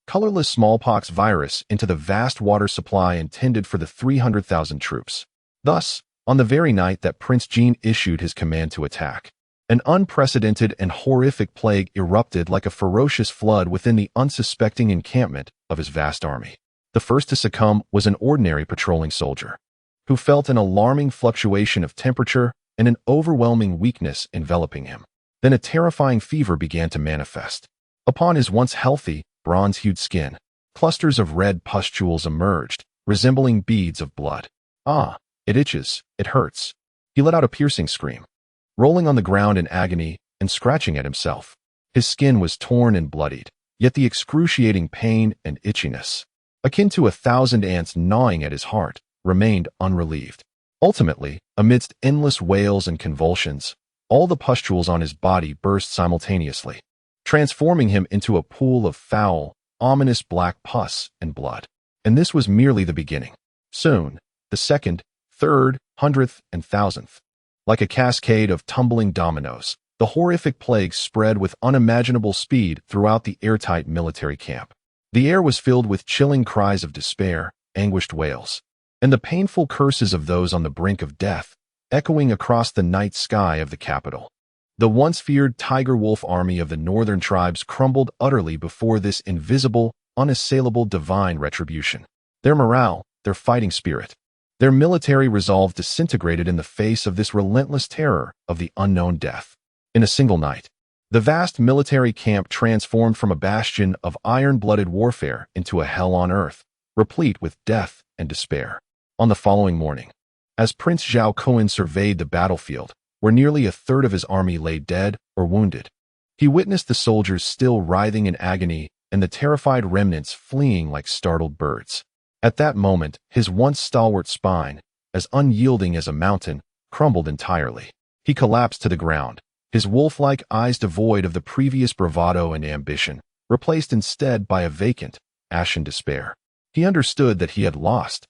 colorless smallpox virus into the vast water supply intended for the 300,000 troops. Thus, on the very night that Prince Jin issued his command to attack, an unprecedented and horrific plague erupted like a ferocious flood within the unsuspecting encampment of his vast army. The first to succumb was an ordinary patrolling soldier, who felt an alarming fluctuation of temperature and an overwhelming weakness enveloping him. Then a terrifying fever began to manifest. Upon his once healthy, bronze-hued skin, clusters of red pustules emerged, resembling beads of blood. Ah, it itches, it hurts. He let out a piercing scream, rolling on the ground in agony and scratching at himself. His skin was torn and bloodied, yet the excruciating pain and itchiness, akin to 1,000 ants gnawing at his heart, remained unrelieved. Ultimately, amidst endless wails and convulsions, All the pustules on his body burst simultaneously, transforming him into a pool of foul, ominous black pus and blood. And this was merely the beginning. Soon, the second, third, 100th, and 1,000th. Like a cascade of tumbling dominoes, the horrific plague spread with unimaginable speed throughout the airtight military camp. The air was filled with chilling cries of despair, anguished wails, and the painful curses of those on the brink of death, echoing across the night sky of the capital. The once feared tiger wolf army of the northern tribes crumbled utterly before this invisible, unassailable divine retribution. Their morale, their fighting spirit, their military resolve disintegrated in the face of this relentless terror of the unknown death. In a single night, the vast military camp transformed from a bastion of iron-blooded warfare into a hell on earth, replete with death and despair. On the following morning, as Prince Zhao Kun surveyed the battlefield, where nearly a third of his army lay dead or wounded, he witnessed the soldiers still writhing in agony and the terrified remnants fleeing like startled birds. At that moment, his once stalwart spine, as unyielding as a mountain, crumbled entirely. He collapsed to the ground, his wolf-like eyes devoid of the previous bravado and ambition, replaced instead by a vacant, ashen despair. He understood that he had lost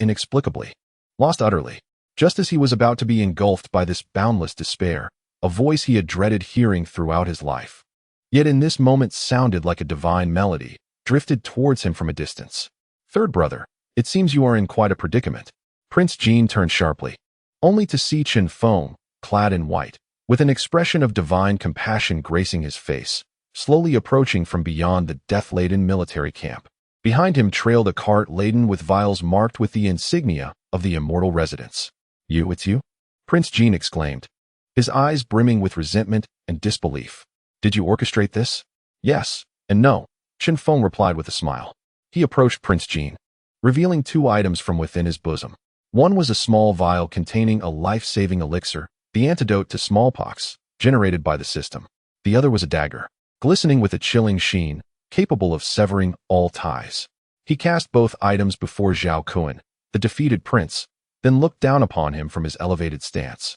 inexplicably, lost utterly. Just as he was about to be engulfed by this boundless despair, a voice he had dreaded hearing throughout his life, yet in this moment sounded like a divine melody, drifted towards him from a distance. "Third brother, it seems you are in quite a predicament." Prince Jin turned sharply, only to see Chen Feng, clad in white, with an expression of divine compassion gracing his face, slowly approaching from beyond the death-laden military camp. Behind him trailed a cart laden with vials marked with the insignia of the Immortal residence. It's you?" Prince Jin exclaimed, his eyes brimming with resentment and disbelief. "Did you orchestrate this?" "Yes, and no," Chen Feng replied with a smile. He approached Prince Jin, revealing two items from within his bosom. One was a small vial containing a life-saving elixir, the antidote to smallpox, generated by the system. The other was a dagger, glistening with a chilling sheen, capable of severing all ties. He cast both items before Zhao Kun, the defeated prince, then looked down upon him from his elevated stance,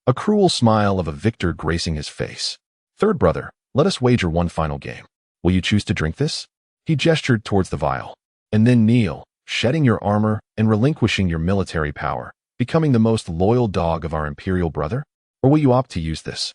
a cruel smile of a victor gracing his face. "Third brother, let us wager one final game. Will you choose to drink this?" He gestured towards the vial. "And then kneel, shedding your armor and relinquishing your military power, becoming the most loyal dog of our imperial brother? Or will you opt to use this?"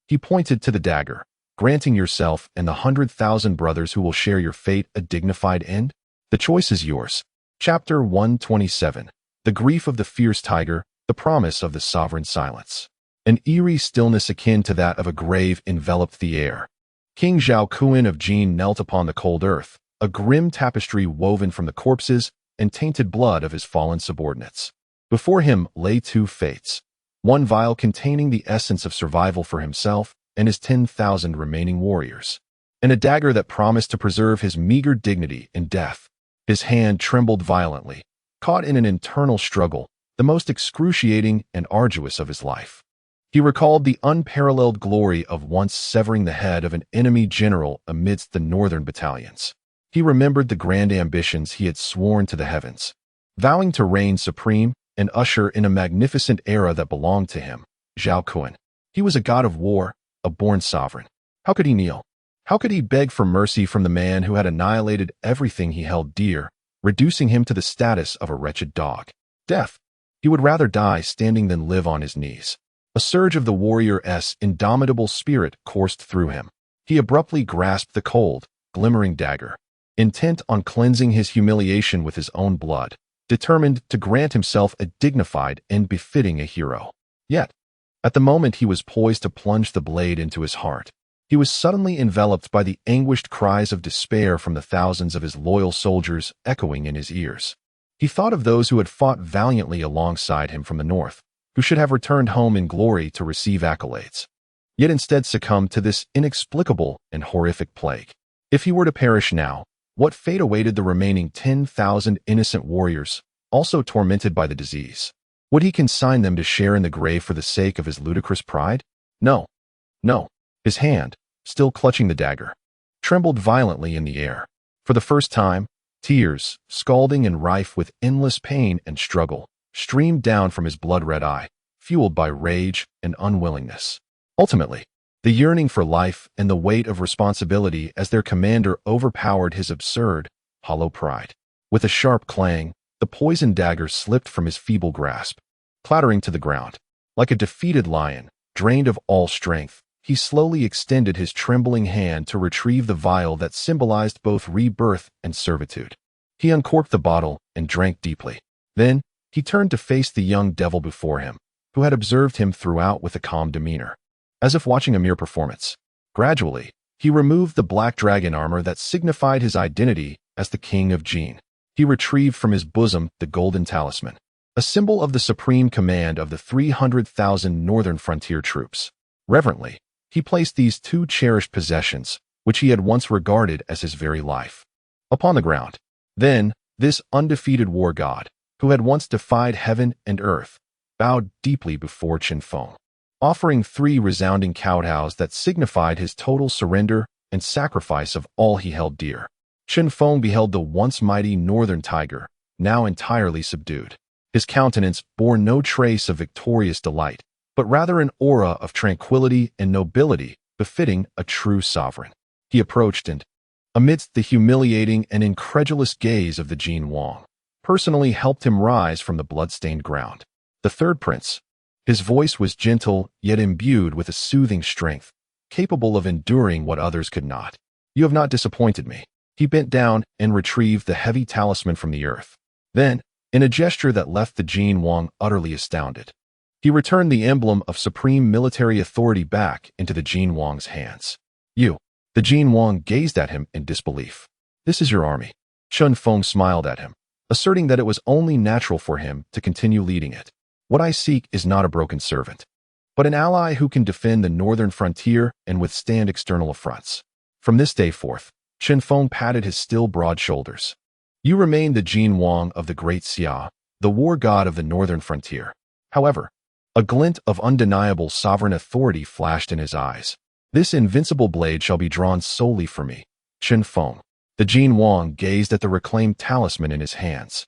He pointed to the dagger, "granting yourself and the 100,000 brothers who will share your fate a dignified end? The choice is yours." Chapter 127. The Grief of the Fierce Tiger, the Promise of the Sovereign Silence. An eerie stillness akin to that of a grave enveloped the air. King Zhao Kun of Jin knelt upon the cold earth, a grim tapestry woven from the corpses and tainted blood of his fallen subordinates. Before him lay two fates, one vial containing the essence of survival for himself and his 10,000 remaining warriors, and a dagger that promised to preserve his meager dignity in death. His hand trembled violently, caught in an internal struggle, the most excruciating and arduous of his life. He recalled the unparalleled glory of once severing the head of an enemy general amidst the northern battalions. He remembered the grand ambitions he had sworn to the heavens, vowing to reign supreme and usher in a magnificent era that belonged to him, Zhao Kun. He was a god of war, a born sovereign. How could he kneel? How could he beg for mercy from the man who had annihilated everything he held dear, reducing him to the status of a wretched dog? Death. He would rather die standing than live on his knees. A surge of the warrior's indomitable spirit coursed through him. He abruptly grasped the cold, glimmering dagger, intent on cleansing his humiliation with his own blood, determined to grant himself a dignified end befitting a hero. Yet, at the moment he was poised to plunge the blade into his heart, he was suddenly enveloped by the anguished cries of despair from the thousands of his loyal soldiers echoing in his ears. He thought of those who had fought valiantly alongside him from the north, who should have returned home in glory to receive accolades, yet instead succumbed to this inexplicable and horrific plague. If he were to perish now, what fate awaited the remaining 10,000 innocent warriors, also tormented by the disease? Would he consign them to share in the grave for the sake of his ludicrous pride? No. No. His hand, still clutching the dagger, trembled violently in the air. For the first time, tears, scalding and rife with endless pain and struggle, streamed down from his blood-red eye, fueled by rage and unwillingness. Ultimately, the yearning for life and the weight of responsibility as their commander overpowered his absurd, hollow pride. With a sharp clang, the poisoned dagger slipped from his feeble grasp, clattering to the ground. Like a defeated lion, drained of all strength, he slowly extended his trembling hand to retrieve the vial that symbolized both rebirth and servitude. He uncorked the bottle and drank deeply. Then, he turned to face the young devil before him, who had observed him throughout with a calm demeanor, as if watching a mere performance. Gradually, he removed the black dragon armor that signified his identity as the King of Jin. He retrieved from his bosom the golden talisman, a symbol of the supreme command of the 300,000 northern frontier troops. Reverently, he placed these two cherished possessions, which he had once regarded as his very life, upon the ground. Then, this undefeated war god, who had once defied heaven and earth, bowed deeply before Chen Feng, offering 3 resounding kowtows that signified his total surrender and sacrifice of all he held dear. Chen Feng beheld the once mighty northern tiger, now entirely subdued. His countenance bore no trace of victorious delight, but rather an aura of tranquility and nobility befitting a true sovereign. He approached and, amidst the humiliating and incredulous gaze of the Jin Wang, personally helped him rise from the blood-stained ground. The third prince. His voice was gentle, yet imbued with a soothing strength, capable of enduring what others could not. You have not disappointed me. He bent down and retrieved the heavy talisman from the earth. Then, in a gesture that left the Jin Wang utterly astounded, he returned the emblem of supreme military authority back into the Jin Wang's hands. You. The Jin Wang gazed at him in disbelief. This is your army. Chen Feng smiled at him, asserting that it was only natural for him to continue leading it. What I seek is not a broken servant, but an ally who can defend the northern frontier and withstand external affronts. From this day forth, Chen Feng patted his still broad shoulders. You remain the Jin Wang of the Great Xia, the war god of the northern frontier. However, a glint of undeniable sovereign authority flashed in his eyes. This invincible blade shall be drawn solely for me, Chen Feng. The Jin Wang gazed at the reclaimed talisman in his hands,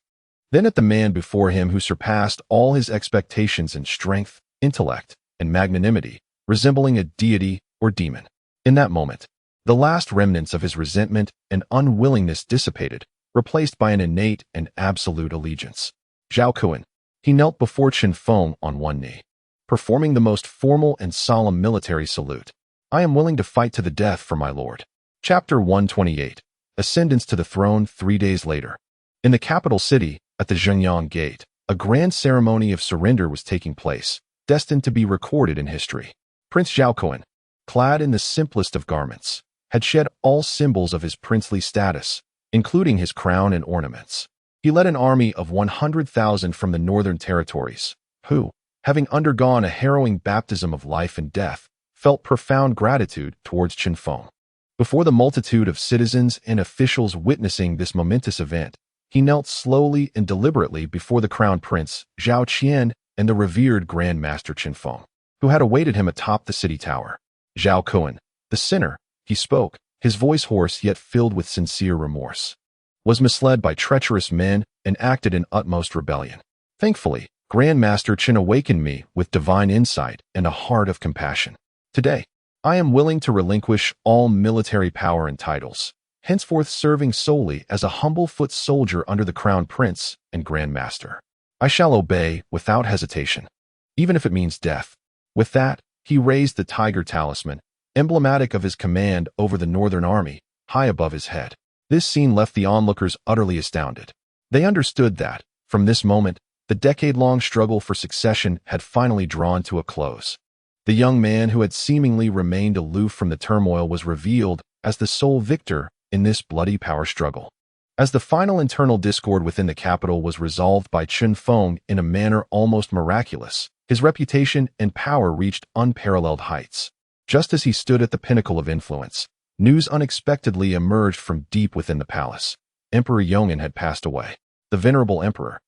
then at the man before him who surpassed all his expectations in strength, intellect, and magnanimity, resembling a deity or demon. In that moment, the last remnants of his resentment and unwillingness dissipated, replaced by an innate and absolute allegiance. Zhao Kuan. He knelt before Chen Feng on one knee, performing the most formal and solemn military salute. I am willing to fight to the death for my lord. Chapter 128. Ascendance to the throne 3 days later. In the capital city, at the Zhengyang Gate, a grand ceremony of surrender was taking place, destined to be recorded in history. Prince Zhao Kuan, clad in the simplest of garments, had shed all symbols of his princely status, including his crown and ornaments. He led an army of 100,000 from the northern territories, who, having undergone a harrowing baptism of life and death, felt profound gratitude towards Chen Feng. Before the multitude of citizens and officials witnessing this momentous event, he knelt slowly and deliberately before the crown prince, Zhao Qian, and the revered Grand Master Chen Feng, who had awaited him atop the city tower. Zhao Kuan, the sinner, he spoke, his voice hoarse yet filled with sincere remorse, was misled by treacherous men and acted in utmost rebellion. Thankfully, Grand Master Chen awakened me with divine insight and a heart of compassion. Today, I am willing to relinquish all military power and titles, henceforth serving solely as a humble foot soldier under the Crown Prince and Grand Master. I shall obey without hesitation, even if it means death. With that, he raised the tiger talisman, emblematic of his command over the northern army, high above his head. This scene left the onlookers utterly astounded. They understood that, from this moment, the decade-long struggle for succession had finally drawn to a close. The young man who had seemingly remained aloof from the turmoil was revealed as the sole victor in this bloody power struggle. As the final internal discord within the capital was resolved by Chen Feng in a manner almost miraculous, his reputation and power reached unparalleled heights. Just as he stood at the pinnacle of influence, news unexpectedly emerged from deep within the palace. Emperor Yong'an had passed away. The venerable emperor,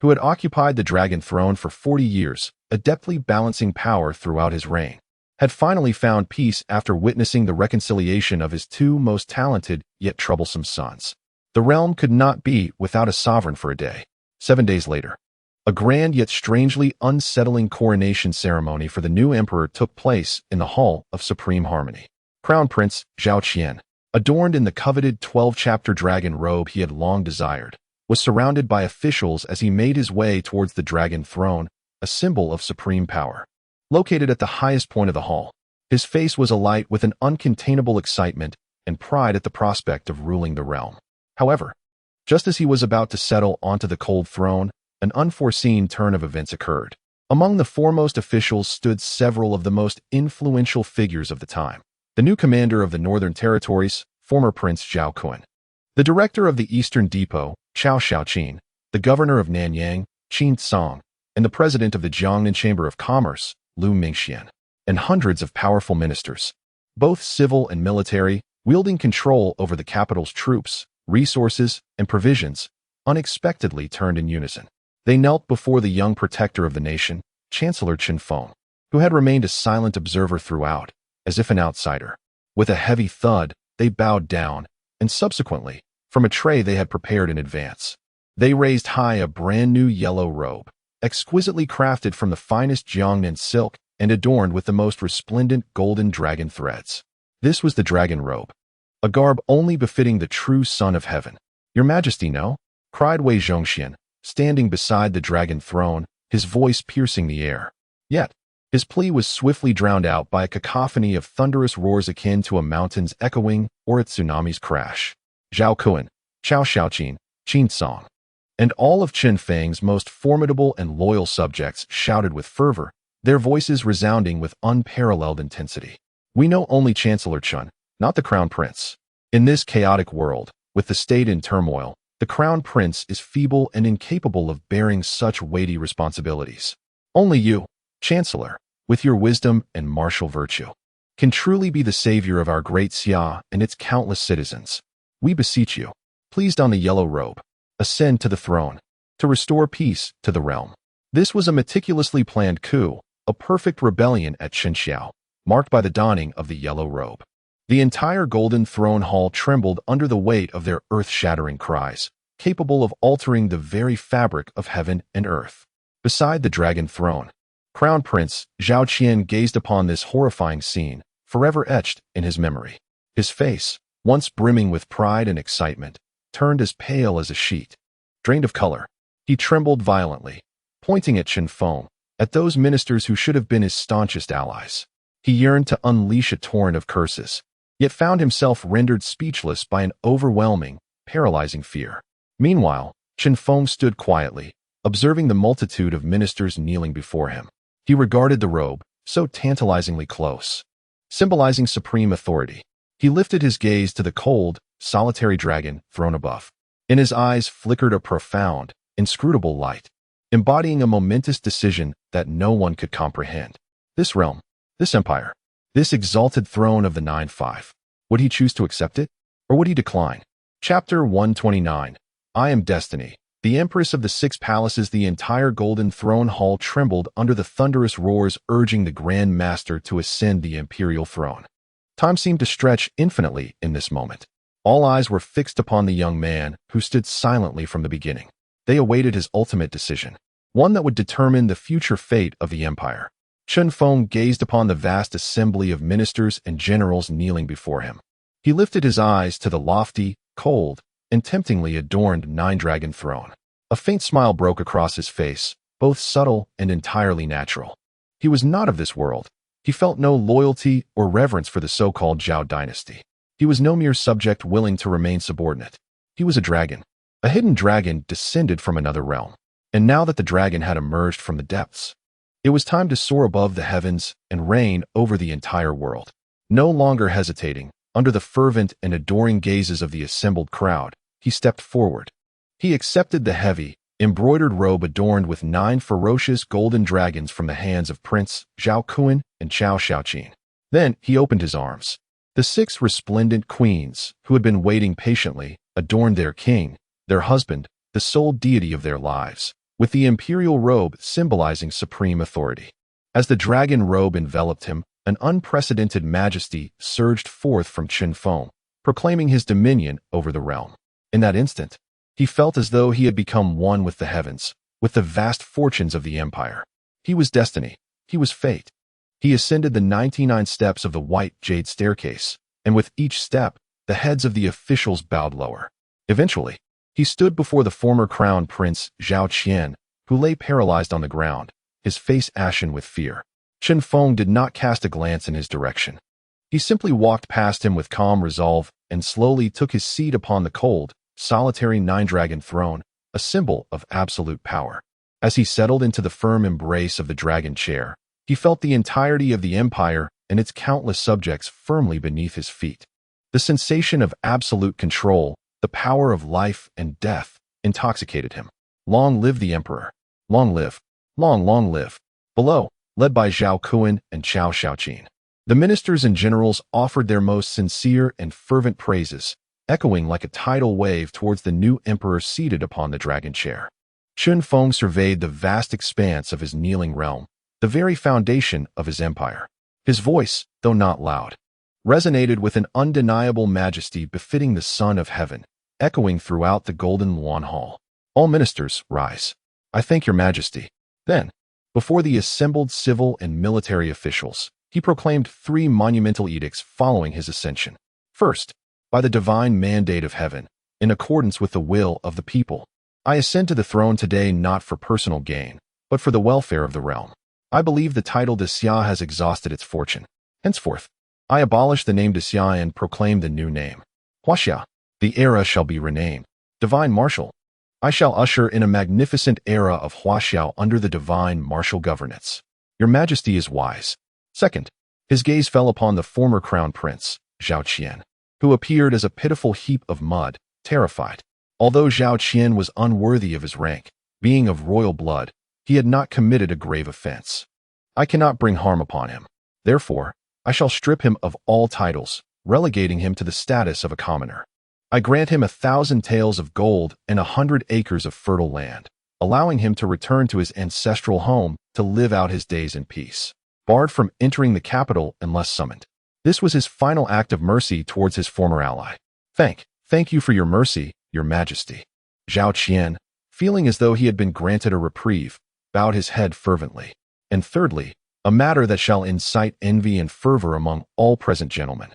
who had occupied the dragon throne for 40 years, adeptly balancing power throughout his reign, had finally found peace after witnessing the reconciliation of his 2 most talented yet troublesome sons. The realm could not be without a sovereign for a day. 7 days later, A grand yet strangely unsettling coronation ceremony for the new emperor took place in the Hall of Supreme Harmony. Crown Prince Zhao Qian, adorned in the coveted 12-chapter dragon robe he had long desired, was surrounded by officials as he made his way towards the dragon throne, a symbol of supreme power. Located at the highest point of the hall, his face was alight with an uncontainable excitement and pride at the prospect of ruling the realm. However, just as he was about to settle onto the cold throne, an unforeseen turn of events occurred. Among the foremost officials stood several of the most influential figures of the time. The new commander of the Northern Territories, former Prince Zhao Kun, the director of the Eastern Depot, Chao Xiaoqin, the governor of Nanyang, Qin Song, and the president of the Jiangnan Chamber of Commerce, Lu Mingxian, and hundreds of powerful ministers, both civil and military, wielding control over the capital's troops, resources, and provisions, unexpectedly turned in unison. They knelt before the young protector of the nation, Chancellor Qin Feng, who had remained a silent observer throughout, as if an outsider. With a heavy thud, they bowed down, and subsequently, from a tray they had prepared in advance, they raised high a brand-new yellow robe, exquisitely crafted from the finest Jiangnan silk and adorned with the most resplendent golden dragon threads. This was the dragon robe, a garb only befitting the true Son of Heaven. "Your Majesty, no?" cried Wei Zhongxian, standing beside the dragon throne, his voice piercing the air. Yet, his plea was swiftly drowned out by a cacophony of thunderous roars akin to a mountain's echoing or a tsunami's crash. Zhao Kun, Chao Xiaoqin, Qin Song, and all of Qin Feng's most formidable and loyal subjects shouted with fervor, their voices resounding with unparalleled intensity. "We know only Chancellor Qin, not the Crown Prince. In this chaotic world, with the state in turmoil, the Crown Prince is feeble and incapable of bearing such weighty responsibilities. Only you, Chancellor, with your wisdom and martial virtue, can truly be the savior of our great Xia and its countless citizens. We beseech you, please don the yellow robe, ascend to the throne, to restore peace to the realm." This was a meticulously planned coup, a perfect rebellion at Qinxiao, marked by the donning of the yellow robe. The entire golden throne hall trembled under the weight of their earth-shattering cries, capable of altering the very fabric of heaven and earth. Beside the dragon throne, Crown Prince Zhao Qian gazed upon this horrifying scene, forever etched in his memory. His face, once brimming with pride and excitement, turned as pale as a sheet. Drained of color, he trembled violently, pointing at Qin Feng, at those ministers who should have been his staunchest allies. He yearned to unleash a torrent of curses, yet found himself rendered speechless by an overwhelming, paralyzing fear. Meanwhile, Qin Feng stood quietly, observing the multitude of ministers kneeling before him. He regarded the robe, so tantalizingly close, symbolizing supreme authority. He lifted his gaze to the cold, solitary dragon throne above. In his eyes flickered a profound, inscrutable light, embodying a momentous decision that no one could comprehend. This realm, this empire, this exalted throne of the 9-5. Would he choose to accept it, or would he decline? Chapter 129. I Am Destiny. The Empress of the Six Palaces. The entire golden throne hall trembled under the thunderous roars urging the Grand Master to ascend the imperial throne. Time seemed to stretch infinitely in this moment. All eyes were fixed upon the young man who stood silently from the beginning. They awaited his ultimate decision, one that would determine the future fate of the empire. Qin Feng gazed upon the vast assembly of ministers and generals kneeling before him. He lifted his eyes to the lofty, cold, and temptingly adorned nine-dragon throne. A faint smile broke across his face, both subtle and entirely natural. He was not of this world. He felt no loyalty or reverence for the so-called Zhao dynasty. He was no mere subject willing to remain subordinate. He was a dragon, a hidden dragon descended from another realm. And now that the dragon had emerged from the depths, it was time to soar above the heavens and reign over the entire world. No longer hesitating, under the fervent and adoring gazes of the assembled crowd, he stepped forward. He accepted the heavy, embroidered robe adorned with 9 ferocious golden dragons from the hands of Prince Zhao Kun and Chao Xiaoqin. Then he opened his arms. The 6 resplendent queens, who had been waiting patiently, adorned their king, their husband, the sole deity of their lives, with the imperial robe symbolizing supreme authority. As the dragon robe enveloped him, an unprecedented majesty surged forth from Qin Feng, proclaiming his dominion over the realm. In that instant, he felt as though he had become one with the heavens, with the vast fortunes of the empire. He was destiny. He was fate. He ascended the 99 steps of the white jade staircase, and with each step, the heads of the officials bowed lower. Eventually, he stood before the former crown prince, Zhao Qian, who lay paralyzed on the ground, his face ashen with fear. Chen Feng did not cast a glance in his direction. He simply walked past him with calm resolve and slowly took his seat upon the cold, solitary nine-dragon throne, a symbol of absolute power. As he settled into the firm embrace of the dragon chair, he felt the entirety of the empire and its countless subjects firmly beneath his feet. The sensation of absolute control, the power of life and death, intoxicated him. Long live the emperor! Long live! Long live! Below, led by Zhao Kuan and Chao Shaoqin, the ministers and generals offered their most sincere and fervent praises, echoing like a tidal wave towards the new emperor seated upon the dragon chair. Chen Feng surveyed the vast expanse of his kneeling realm, the very foundation of his empire. His voice, though not loud, resonated with an undeniable majesty befitting the Son of Heaven, echoing throughout the golden Luan Hall. All ministers, rise. I thank your majesty. Then, before the assembled civil and military officials, he proclaimed 3 monumental edicts following his ascension. First, by the divine mandate of heaven, in accordance with the will of the people, I ascend to the throne today not for personal gain, but for the welfare of the realm. I believe the title de Xia has exhausted its fortune. Henceforth, I abolish the name de Xia and proclaim the new name. Huaxia. The era shall be renamed Divine Martial. I shall usher in a magnificent era of Huaxiao under the divine martial governance. Your majesty is wise. Second, his gaze fell upon the former crown prince, Zhao Qian, who appeared as a pitiful heap of mud, terrified. Although Zhao Qian was unworthy of his rank, being of royal blood, he had not committed a grave offense. I cannot bring harm upon him. Therefore, I shall strip him of all titles, relegating him to the status of a commoner. I grant him 1,000 taels of gold and 100 acres of fertile land, allowing him to return to his ancestral home to live out his days in peace, barred from entering the capital unless summoned. This was his final act of mercy towards his former ally. Thank you for your mercy, your majesty. Zhao Qian, feeling as though he had been granted a reprieve, bowed his head fervently. And thirdly, a matter that shall incite envy and fervor among all present gentlemen.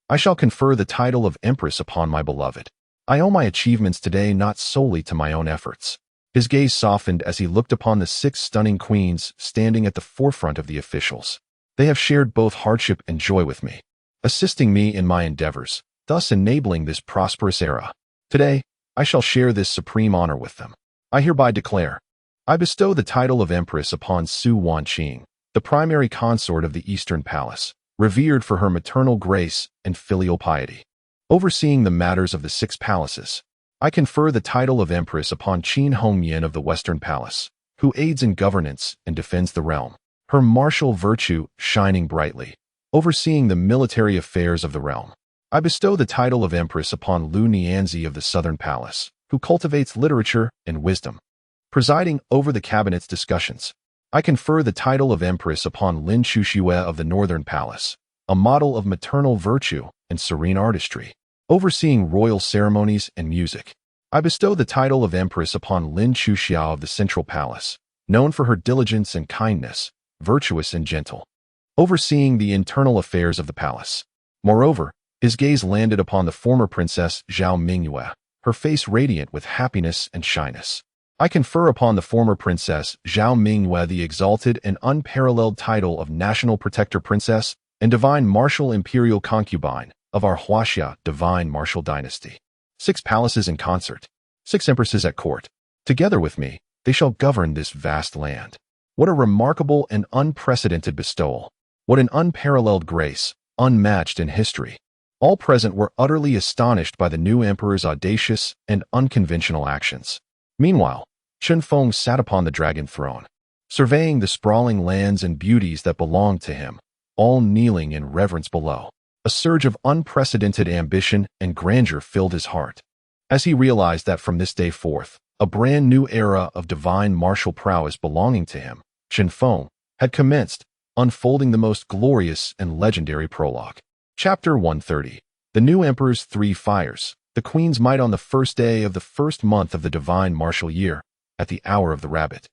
I shall confer the title of Empress upon my beloved. I owe my achievements today not solely to my own efforts. His gaze softened as he looked upon the 6 stunning queens standing at the forefront of the officials. They have shared both hardship and joy with me, assisting me in my endeavors, thus enabling this prosperous era. Today, I shall share this supreme honor with them. I hereby declare, I bestow the title of Empress upon Su Wanqing, the primary consort of the Eastern Palace, revered for her maternal grace and filial piety. Overseeing the matters of the 6 palaces, I confer the title of Empress upon Qin Hongyan of the Western Palace, who aids in governance and defends the realm, her martial virtue shining brightly. Overseeing the military affairs of the realm, I bestow the title of Empress upon Lu Nianzi of the Southern Palace, who cultivates literature and wisdom. Presiding over the cabinet's discussions, I confer the title of Empress upon Lin Xuxue of the Northern Palace, a model of maternal virtue and serene artistry. Overseeing royal ceremonies and music, I bestow the title of Empress upon Lin Xuxiao of the Central Palace, known for her diligence and kindness, virtuous and gentle. Overseeing the internal affairs of the palace. Moreover, his gaze landed upon the former princess Zhao Mingyue, her face radiant with happiness and shyness. I confer upon the former princess Zhao Mingyue the exalted and unparalleled title of National Protector Princess and Divine Martial Imperial Concubine of our Huaxia Divine Martial Dynasty. 6 palaces in concert, 6 empresses at court. Together with me, they shall govern this vast land. What a remarkable and unprecedented bestowal. What an unparalleled grace, unmatched in history. All present were utterly astonished by the new emperor's audacious and unconventional actions. Meanwhile, Chen Feng sat upon the dragon throne, surveying the sprawling lands and beauties that belonged to him, all kneeling in reverence below. A surge of unprecedented ambition and grandeur filled his heart, as he realized that from this day forth, a brand new era of divine martial prowess belonging to him, Chen Feng, had commenced, unfolding the most glorious and legendary prologue. Chapter 130. The New Emperor's 3 Fires. The Queen's Might on the first day of the first month of the divine martial year, at the hour of the rabbit.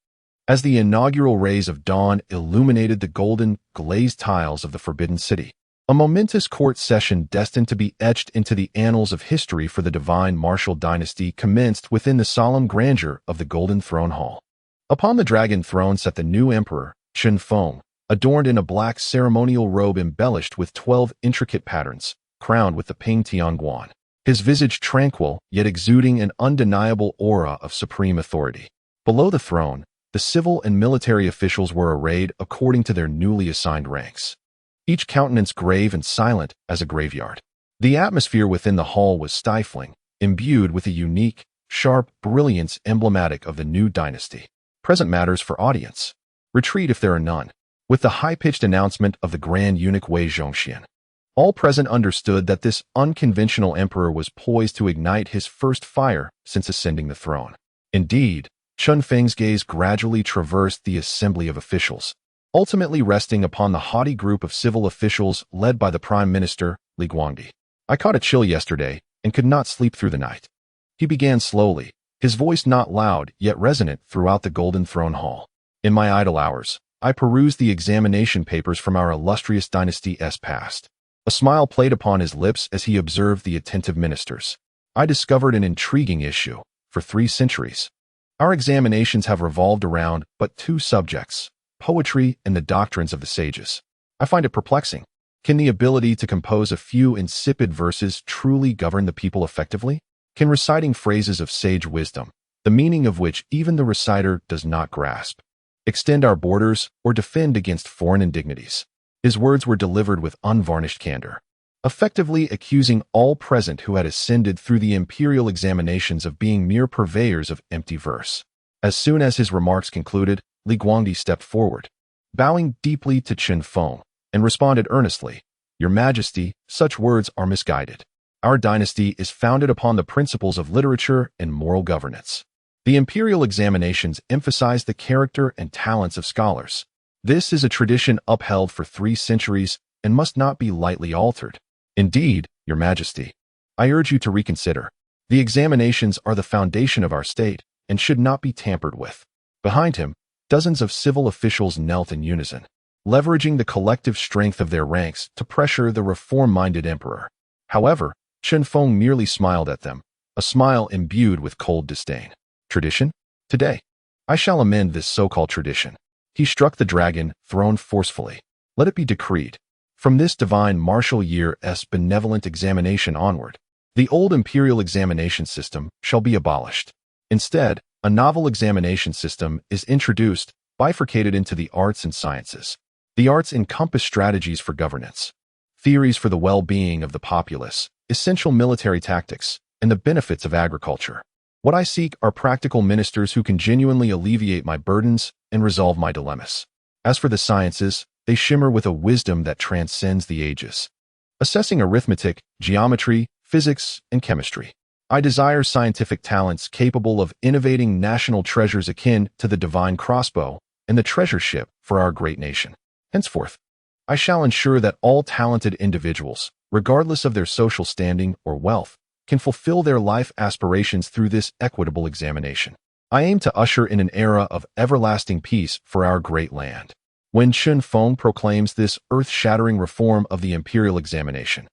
As the inaugural rays of dawn illuminated the golden, glazed tiles of the Forbidden City, a momentous court session destined to be etched into the annals of history for the divine martial dynasty commenced within the solemn grandeur of the Golden Throne Hall. Upon the dragon throne sat the new emperor, Chen Feng, adorned in a black ceremonial robe embellished with 12 intricate patterns, crowned with the Ping Tianguan. His visage tranquil, yet exuding an undeniable aura of supreme authority. Below the throne, the civil and military officials were arrayed according to their newly assigned ranks, each countenance grave and silent as a graveyard. The atmosphere within the hall was stifling, imbued with a unique, sharp brilliance emblematic of the new dynasty. Present matters for audience. Retreat if there are none. With the high-pitched announcement of the Grand Eunuch Wei Zhongxian, all present understood that this unconventional emperor was poised to ignite his first fire since ascending the throne. Indeed, Chen Feng's gaze gradually traversed the assembly of officials, ultimately resting upon the haughty group of civil officials led by the Prime Minister, Li Guangdi. I caught a chill yesterday and could not sleep through the night. He began slowly, his voice not loud yet resonant throughout the Golden Throne Hall. In my idle hours, I perused the examination papers from our illustrious dynasty's past. A smile played upon his lips as he observed the attentive ministers. I discovered an intriguing issue. For 3 centuries, our examinations have revolved around but 2 subjects, poetry and the doctrines of the sages. I find it perplexing. Can the ability to compose a few insipid verses truly govern the people effectively? Can reciting phrases of sage wisdom, the meaning of which even the reciter does not grasp, extend our borders or defend against foreign indignities? His words were delivered with unvarnished candor, effectively accusing all present who had ascended through the imperial examinations of being mere purveyors of empty verse. As soon as his remarks concluded, Li Guangdi stepped forward, bowing deeply to Chen Feng, and responded earnestly, "Your Majesty, such words are misguided. Our dynasty is founded upon the principles of literature and moral governance. The imperial examinations emphasize the character and talents of scholars. This is a tradition upheld for 3 centuries and must not be lightly altered. Indeed, Your Majesty, I urge you to reconsider. The examinations are the foundation of our state and should not be tampered with." Behind him, dozens of civil officials knelt in unison, leveraging the collective strength of their ranks to pressure the reform-minded emperor. However, Chen Feng merely smiled at them, a smile imbued with cold disdain. Tradition? Today, I shall amend this so-called tradition. He struck the dragon throne forcefully. Let it be decreed. From this divine martial year's benevolent examination onward, the old imperial examination system shall be abolished. Instead, a novel examination system is introduced, bifurcated into the arts and sciences. The arts encompass strategies for governance, theories for the well-being of the populace, essential military tactics, and the benefits of agriculture. What I seek are practical ministers who can genuinely alleviate my burdens and resolve my dilemmas. As for the sciences, they shimmer with a wisdom that transcends the ages. Assessing arithmetic, geometry, physics, and chemistry, I desire scientific talents capable of innovating national treasures akin to the divine crossbow and the treasure ship for our great nation. Henceforth, I shall ensure that all talented individuals, regardless of their social standing or wealth, can fulfill their life aspirations through this equitable examination. I aim to usher in an era of everlasting peace for our great land. When Chen Feng proclaims this earth-shattering reform of the imperial examination,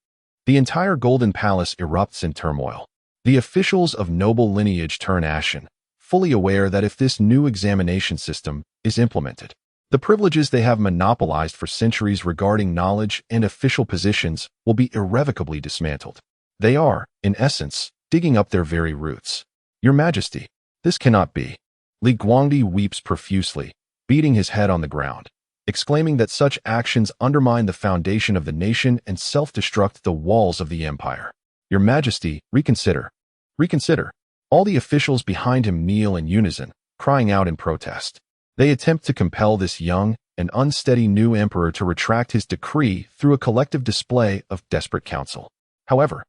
the entire Golden Palace erupts in turmoil. The officials of noble lineage turn ashen, fully aware that if this new examination system is implemented, the privileges they have monopolized for centuries regarding knowledge and official positions will be irrevocably dismantled. They are, in essence, digging up their very roots. Your Majesty, this cannot be. Li Guangdi weeps profusely, beating his head on the ground, exclaiming that such actions undermine the foundation of the nation and self-destruct the walls of the empire. Your Majesty, reconsider. Reconsider. All the officials behind him kneel in unison, crying out in protest. They attempt to compel this young and unsteady new emperor to retract his decree through a collective display of desperate counsel. However,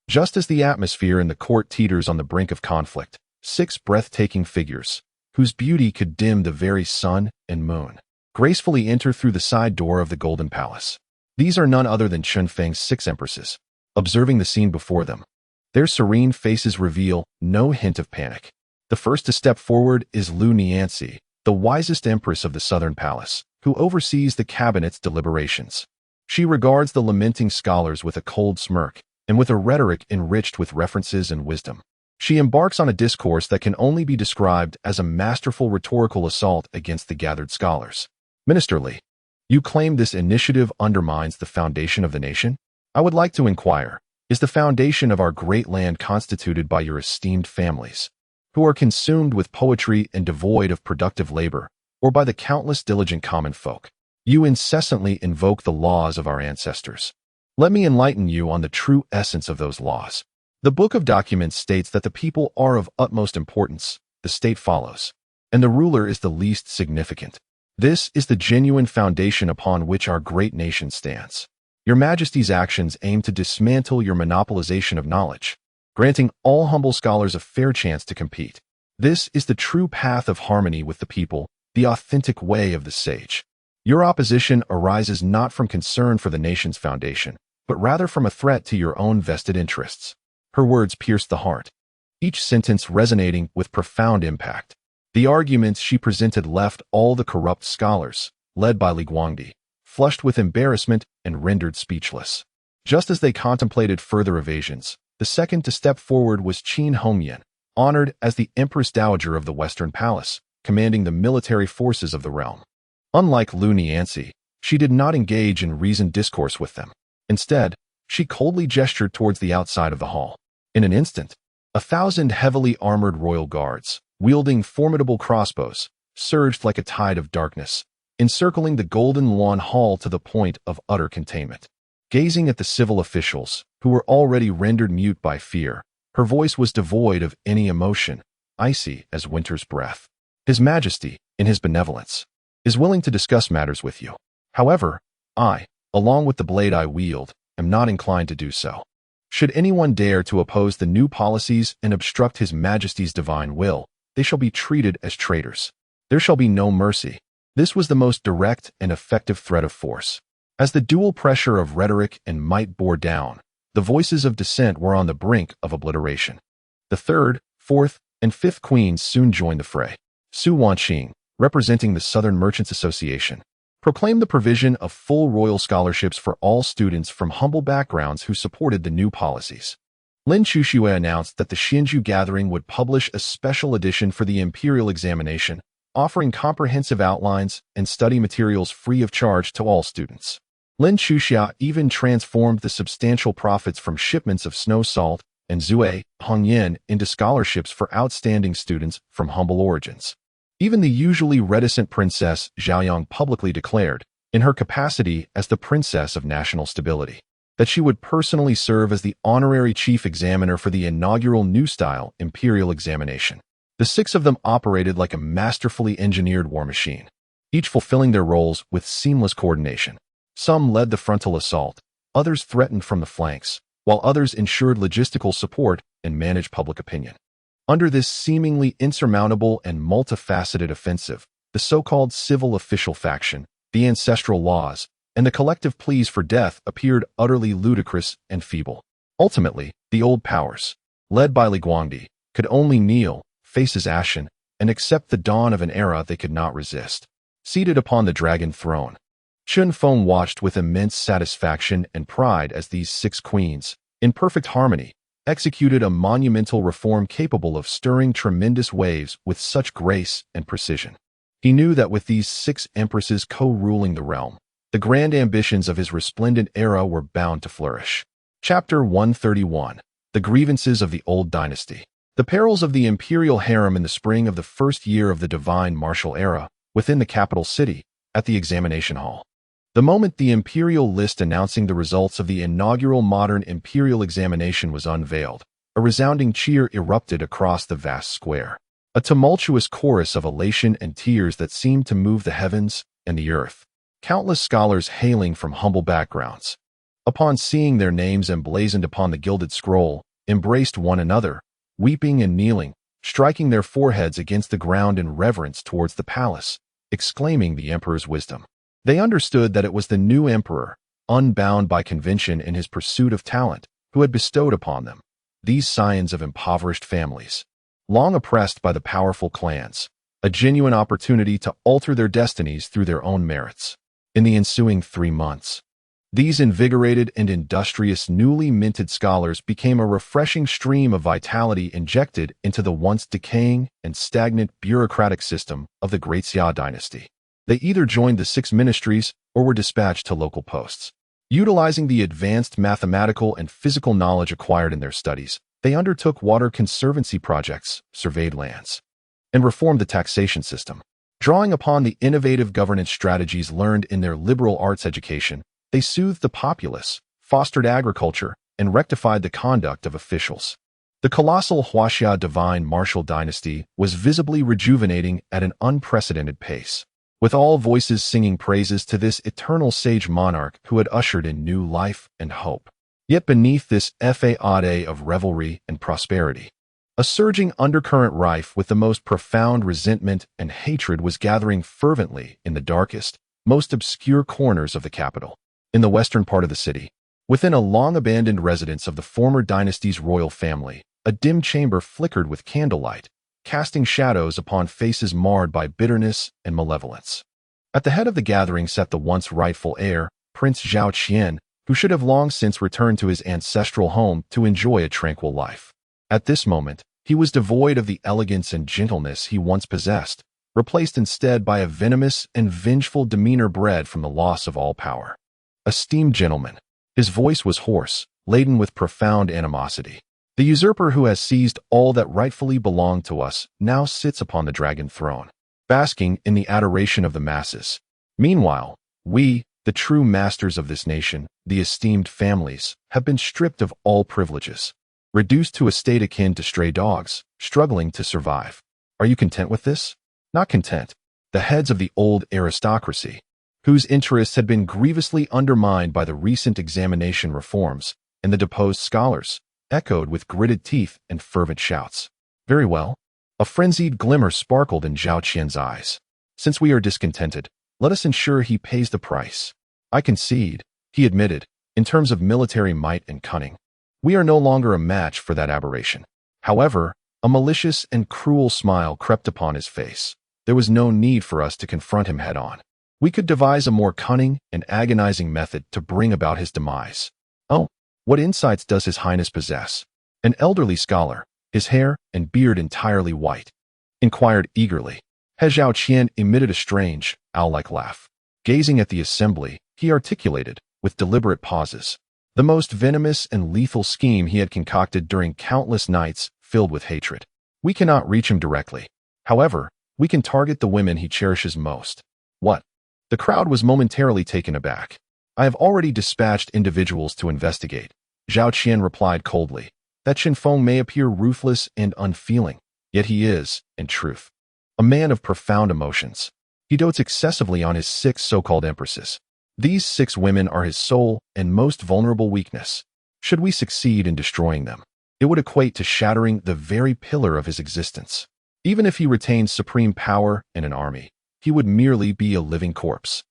just as the atmosphere in the court teeters on the brink of conflict, 6 breathtaking figures, whose beauty could dim the very sun and moon, gracefully enter through the side door of the Golden Palace. These are none other than Chen Feng's 6 empresses. Observing the scene before them, their serene faces reveal no hint of panic. The first to step forward is Lu Nianci, the wisest empress of the Southern Palace, who oversees the cabinet's deliberations. She regards the lamenting scholars with a cold smirk and with a rhetoric enriched with references and wisdom. She embarks on a discourse that can only be described as a masterful rhetorical assault against the gathered scholars. Minister Li, you claim this initiative undermines the foundation of the nation? I would like to inquire, is the foundation of our great land constituted by your esteemed families, who are consumed with poetry and devoid of productive labor, or by the countless diligent common folk? You incessantly invoke the laws of our ancestors. Let me enlighten you on the true essence of those laws. The Book of Documents states that the people are of utmost importance, the state follows, and the ruler is the least significant. This is the genuine foundation upon which our great nation stands. Your Majesty's actions aim to dismantle your monopolization of knowledge, granting all humble scholars a fair chance to compete. This is the true path of harmony with the people, the authentic way of the sage. Your opposition arises not from concern for the nation's foundation, but rather from a threat to your own vested interests. Her words pierced the heart, each sentence resonating with profound impact. The arguments she presented left all the corrupt scholars, led by Li Guangdi, flushed with embarrassment and rendered speechless. Just as they contemplated further evasions, the second to step forward was Qin Hongyan, honored as the Empress Dowager of the Western Palace, commanding the military forces of the realm. Unlike Lu Nianci, she did not engage in reasoned discourse with them. Instead, she coldly gestured towards the outside of the hall. In an instant, 1,000 heavily armored royal guards, wielding formidable crossbows, surged like a tide of darkness, encircling the Golden Lawn Hall to the point of utter containment. Gazing at the civil officials, who were already rendered mute by fear, her voice was devoid of any emotion, icy as winter's breath. His Majesty, in his benevolence, is willing to discuss matters with you. However, I, along with the blade I wield, am not inclined to do so. Should anyone dare to oppose the new policies and obstruct His Majesty's divine will, they shall be treated as traitors. There shall be no mercy. This was the most direct and effective threat of force. As the dual pressure of rhetoric and might bore down, the voices of dissent were on the brink of obliteration. The third, fourth, and fifth queens soon joined the fray. Su Wanqing, representing the Southern Merchants Association, proclaimed the provision of full royal scholarships for all students from humble backgrounds who supported the new policies. Lin Chuxue announced that the Xinju Gathering would publish a special edition for the imperial examination, offering comprehensive outlines and study materials free of charge to all students. Lin Chuxia even transformed the substantial profits from shipments of snow salt and Zue Hongyan into scholarships for outstanding students from humble origins. Even the usually reticent Princess Zhaoyang publicly declared, in her capacity as the Princess of National Stability, that she would personally serve as the honorary chief examiner for the inaugural new-style imperial examination. The 6 of them operated like a masterfully engineered war machine, each fulfilling their roles with seamless coordination. Some led the frontal assault, others threatened from the flanks, while others ensured logistical support and managed public opinion. Under this seemingly insurmountable and multifaceted offensive, the so-called civil official faction, the ancestral laws, and the collective pleas for death appeared utterly ludicrous and feeble. Ultimately, the old powers, led by Li Guangdi, could only kneel, faces ashen, and accept the dawn of an era they could not resist. Seated upon the dragon throne, Chun Feng watched with immense satisfaction and pride as these 6 queens, in perfect harmony, executed a monumental reform capable of stirring tremendous waves with such grace and precision. He knew that with these 6 empresses co-ruling the realm, the grand ambitions of his resplendent era were bound to flourish. Chapter 131. The Grievances of the Old Dynasty. The perils of the imperial harem in the spring of the first year of the divine martial era, within the capital city, at the examination hall. The moment the imperial list announcing the results of the inaugural modern imperial examination was unveiled, a resounding cheer erupted across the vast square. A tumultuous chorus of elation and tears that seemed to move the heavens and the earth. Countless scholars hailing from humble backgrounds, upon seeing their names emblazoned upon the gilded scroll, embraced one another, weeping and kneeling, striking their foreheads against the ground in reverence towards the palace, exclaiming the emperor's wisdom. They understood that it was the new emperor, unbound by convention in his pursuit of talent, who had bestowed upon them these scions of impoverished families. long oppressed by the powerful clans, a genuine opportunity to alter their destinies through their own merits. In the ensuing 3 months, these invigorated and industrious newly minted scholars became a refreshing stream of vitality injected into the once decaying and stagnant bureaucratic system of the Great Xia dynasty. They either joined the 6 ministries or were dispatched to local posts. Utilizing the advanced mathematical and physical knowledge acquired in their studies, they undertook water conservancy projects, surveyed lands, and reformed the taxation system. Drawing upon the innovative governance strategies learned in their liberal arts education, they soothed the populace, fostered agriculture, and rectified the conduct of officials. The colossal Huaxia divine martial dynasty was visibly rejuvenating at an unprecedented pace, with all voices singing praises to this eternal sage monarch who had ushered in new life and hope. Yet beneath this facade of revelry and prosperity, a surging undercurrent rife with the most profound resentment and hatred was gathering fervently in the darkest, most obscure corners of the capital. In the western part of the city, within a long-abandoned residence of the former dynasty's royal family, a dim chamber flickered with candlelight, casting shadows upon faces marred by bitterness and malevolence. At the head of the gathering sat the once rightful heir, Prince Zhao Qian, who should have long since returned to his ancestral home to enjoy a tranquil life. At this moment, he was devoid of the elegance and gentleness he once possessed, replaced instead by a venomous and vengeful demeanor bred from the loss of all power. Esteemed gentlemen, his voice was hoarse, laden with profound animosity. The usurper who has seized all that rightfully belonged to us now sits upon the dragon throne, basking in the adoration of the masses. Meanwhile, we, the true masters of this nation, the esteemed families, have been stripped of all privileges, reduced to a state akin to stray dogs, struggling to survive. Are you content with this? Not content. The heads of the old aristocracy, whose interests had been grievously undermined by the recent examination reforms, and the deposed scholars, echoed with gritted teeth and fervent shouts. Very well. A frenzied glimmer sparkled in Zhao Qian's eyes. Since we are discontented, let us ensure he pays the price. I concede, he admitted, in terms of military might and cunning. We are no longer a match for that aberration. However, a malicious and cruel smile crept upon his face. There was no need for us to confront him head-on. We could devise a more cunning and agonizing method to bring about his demise. Oh, what insights does His Highness possess? An elderly scholar, his hair and beard entirely white, inquired eagerly. He Zhao Qian emitted a strange, owl-like laugh. Gazing at the assembly, he articulated, with deliberate pauses, the most venomous and lethal scheme he had concocted during countless nights filled with hatred. We cannot reach him directly. However, we can target the women he cherishes most. What? The crowd was momentarily taken aback. I have already dispatched individuals to investigate, Zhao Qian replied coldly. That Qinfeng may appear ruthless and unfeeling, yet he is, in truth, a man of profound emotions. He dotes excessively on his 6 so-called empresses. These 6 women are his sole and most vulnerable weakness. Should we succeed in destroying them, it would equate to shattering the very pillar of his existence. Even if he retains supreme power and an army, he would merely be a living corpse.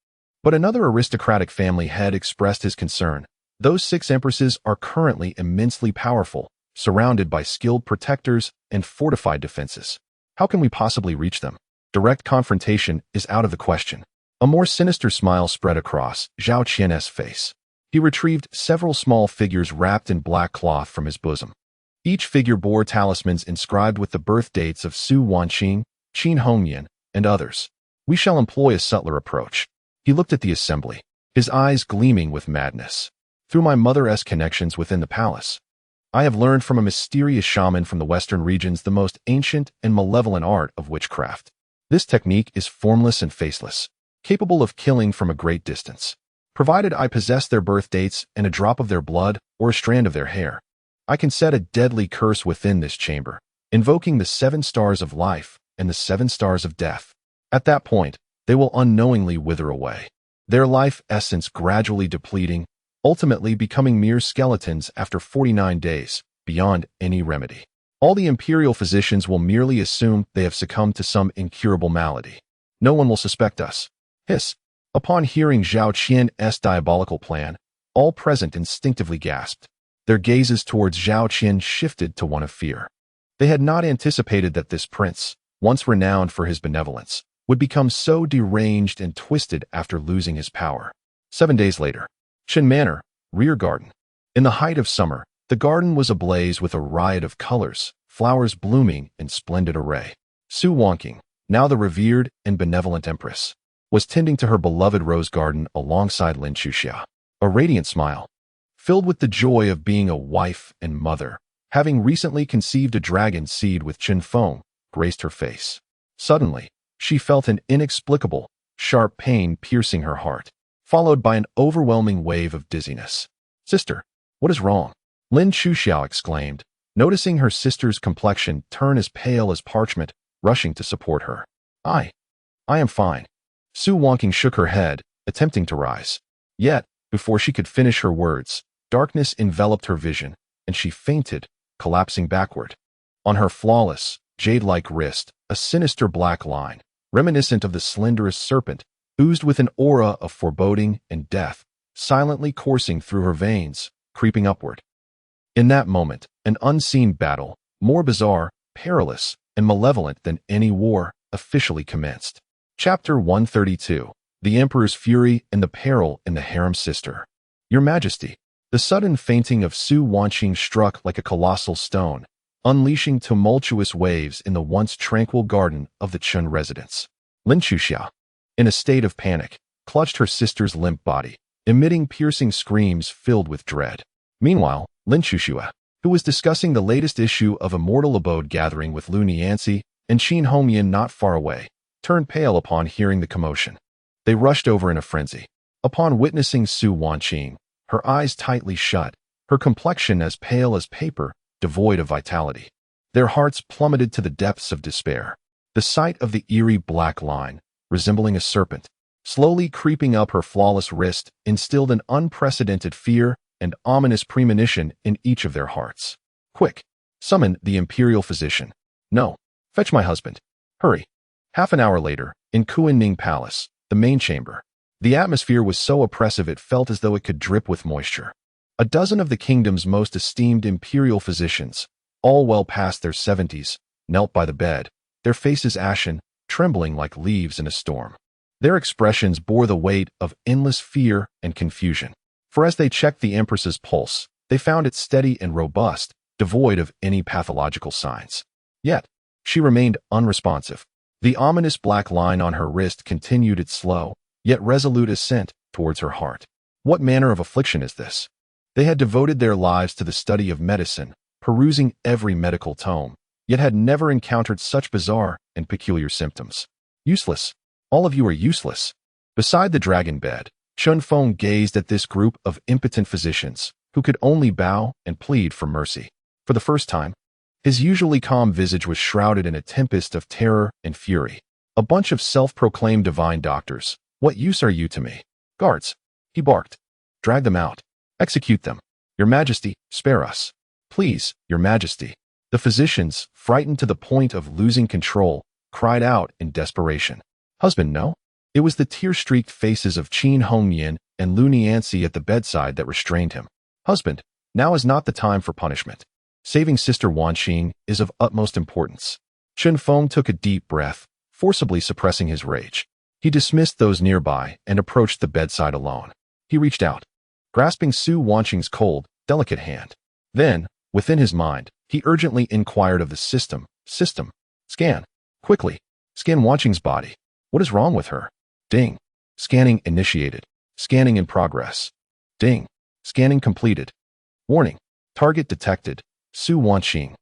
But another aristocratic family head expressed his concern. Those 6 empresses are currently immensely powerful, surrounded by skilled protectors and fortified defenses. How can we possibly reach them? Direct confrontation is out of the question. A more sinister smile spread across Zhao Qian's face. He retrieved several small figures wrapped in black cloth from his bosom. Each figure bore talismans inscribed with the birth dates of Su Wanqing, Qin Hongyan, and others. We shall employ a subtler approach. He looked at the assembly, his eyes gleaming with madness. Through my mother-esque connections within the palace, I have learned from a mysterious shaman from the western regions the most ancient and malevolent art of witchcraft. This technique is formless and faceless, capable of killing from a great distance. Provided I possess their birth dates and a drop of their blood or a strand of their hair, I can set a deadly curse within this chamber, invoking the 7 stars of life and the 7 stars of death. At that point, they will unknowingly wither away, their life essence gradually depleting, ultimately becoming mere skeletons after 49 days, beyond any remedy. All the imperial physicians will merely assume they have succumbed to some incurable malady. No one will suspect us. Hiss. Upon hearing Zhao Qian's diabolical plan, all present instinctively gasped. Their gazes towards Zhao Qian shifted to one of fear. They had not anticipated that this prince, once renowned for his benevolence, would become so deranged and twisted after losing his power. 7 days later, Qin Manor, rear garden. In the height of summer, the garden was ablaze with a riot of colors, flowers blooming in splendid array. Su Wanqing, now the revered and benevolent empress, was tending to her beloved rose garden alongside Lin Chuxia. A radiant smile, filled with the joy of being a wife and mother, having recently conceived a dragon seed with Qin Feng, graced her face. Suddenly, she felt an inexplicable, sharp pain piercing her heart, followed by an overwhelming wave of dizziness. "Sister, what is wrong?" Lin Chuxiao exclaimed, noticing her sister's complexion turn as pale as parchment, rushing to support her. I am fine." Su Wanqing shook her head, attempting to rise. Yet, before she could finish her words, darkness enveloped her vision, and she fainted, collapsing backward. On her flawless, jade-like wrist, a sinister black line, reminiscent of the slenderest serpent, oozed with an aura of foreboding and death, silently coursing through her veins, creeping upward. In that moment, an unseen battle, more bizarre, perilous, and malevolent than any war, officially commenced. Chapter 132. The Emperor's Fury and the Peril in the Harem Sister. Your Majesty, the sudden fainting of Su Wanqing struck like a colossal stone, unleashing tumultuous waves in the once tranquil garden of the Chun residence. Lin Chuxia, in a state of panic, clutched her sister's limp body, emitting piercing screams filled with dread. Meanwhile, Lin Chuxia, who was discussing the latest issue of Immortal Abode gathering with Lu Nianxi and Qin Hongyan not far away, turned pale upon hearing the commotion. They rushed over in a frenzy. Upon witnessing Su Wanqing, her eyes tightly shut, her complexion as pale as paper, devoid of vitality. Their hearts plummeted to the depths of despair. The sight of the eerie black line, resembling a serpent, slowly creeping up her flawless wrist, instilled an unprecedented fear and ominous premonition in each of their hearts. "Quick! Summon the imperial physician. No, fetch my husband. Hurry!" Half an hour later, in Kuan-Ning Palace, the main chamber, the atmosphere was so oppressive it felt as though it could drip with moisture. A dozen of the kingdom's most esteemed imperial physicians, all well past their 70s, knelt by the bed, their faces ashen, trembling like leaves in a storm. Their expressions bore the weight of endless fear and confusion. For as they checked the Empress's pulse, they found it steady and robust, devoid of any pathological signs. Yet, she remained unresponsive. The ominous black line on her wrist continued its slow, yet resolute ascent towards her heart. What manner of affliction is this? They had devoted their lives to the study of medicine, perusing every medical tome, yet had never encountered such bizarre and peculiar symptoms. Useless. All of you are useless. Beside the dragon bed, Chun Feng gazed at this group of impotent physicians, who could only bow and plead for mercy. For the first time, his usually calm visage was shrouded in a tempest of terror and fury. A bunch of self-proclaimed divine doctors. What use are you to me? Guards, he barked. Drag them out. Execute them. Your Majesty, spare us. Please, Your Majesty. The physicians, frightened to the point of losing control, cried out in desperation. Husband, no? It was the tear-streaked faces of Qin Hongyan and Lu Nianxi at the bedside that restrained him. Husband, now is not the time for punishment. Saving Sister Wanqing is of utmost importance. Qin Feng took a deep breath, forcibly suppressing his rage. He dismissed those nearby and approached the bedside alone. He reached out, grasping Su Wanqing's cold, delicate hand. Then, within his mind, he urgently inquired of the system. Scan. Quickly. Scan Wanqing's body. What is wrong with her? Ding. Scanning initiated. Scanning in progress. Ding. Scanning completed. Warning. Target detected. Su Wanqing.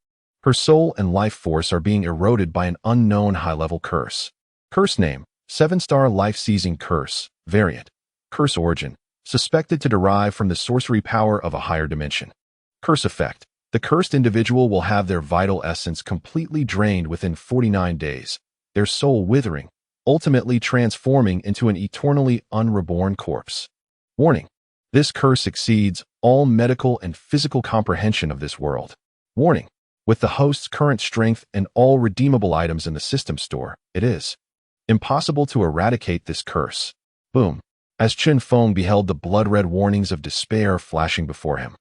Her soul and life force are being eroded by an unknown high-level curse. Curse name, 7-star life-seizing curse, variant. Curse origin, suspected to derive from the sorcery power of a higher dimension. Curse effect, the cursed individual will have their vital essence completely drained within 49 days, their soul withering, ultimately transforming into an eternally unreborn corpse. Warning, this curse exceeds all medical and physical comprehension of this world. Warning, with the host's current strength and all redeemable items in the system store, it is impossible to eradicate this curse. Boom. As Qin Feng beheld the blood-red warnings of despair flashing before him,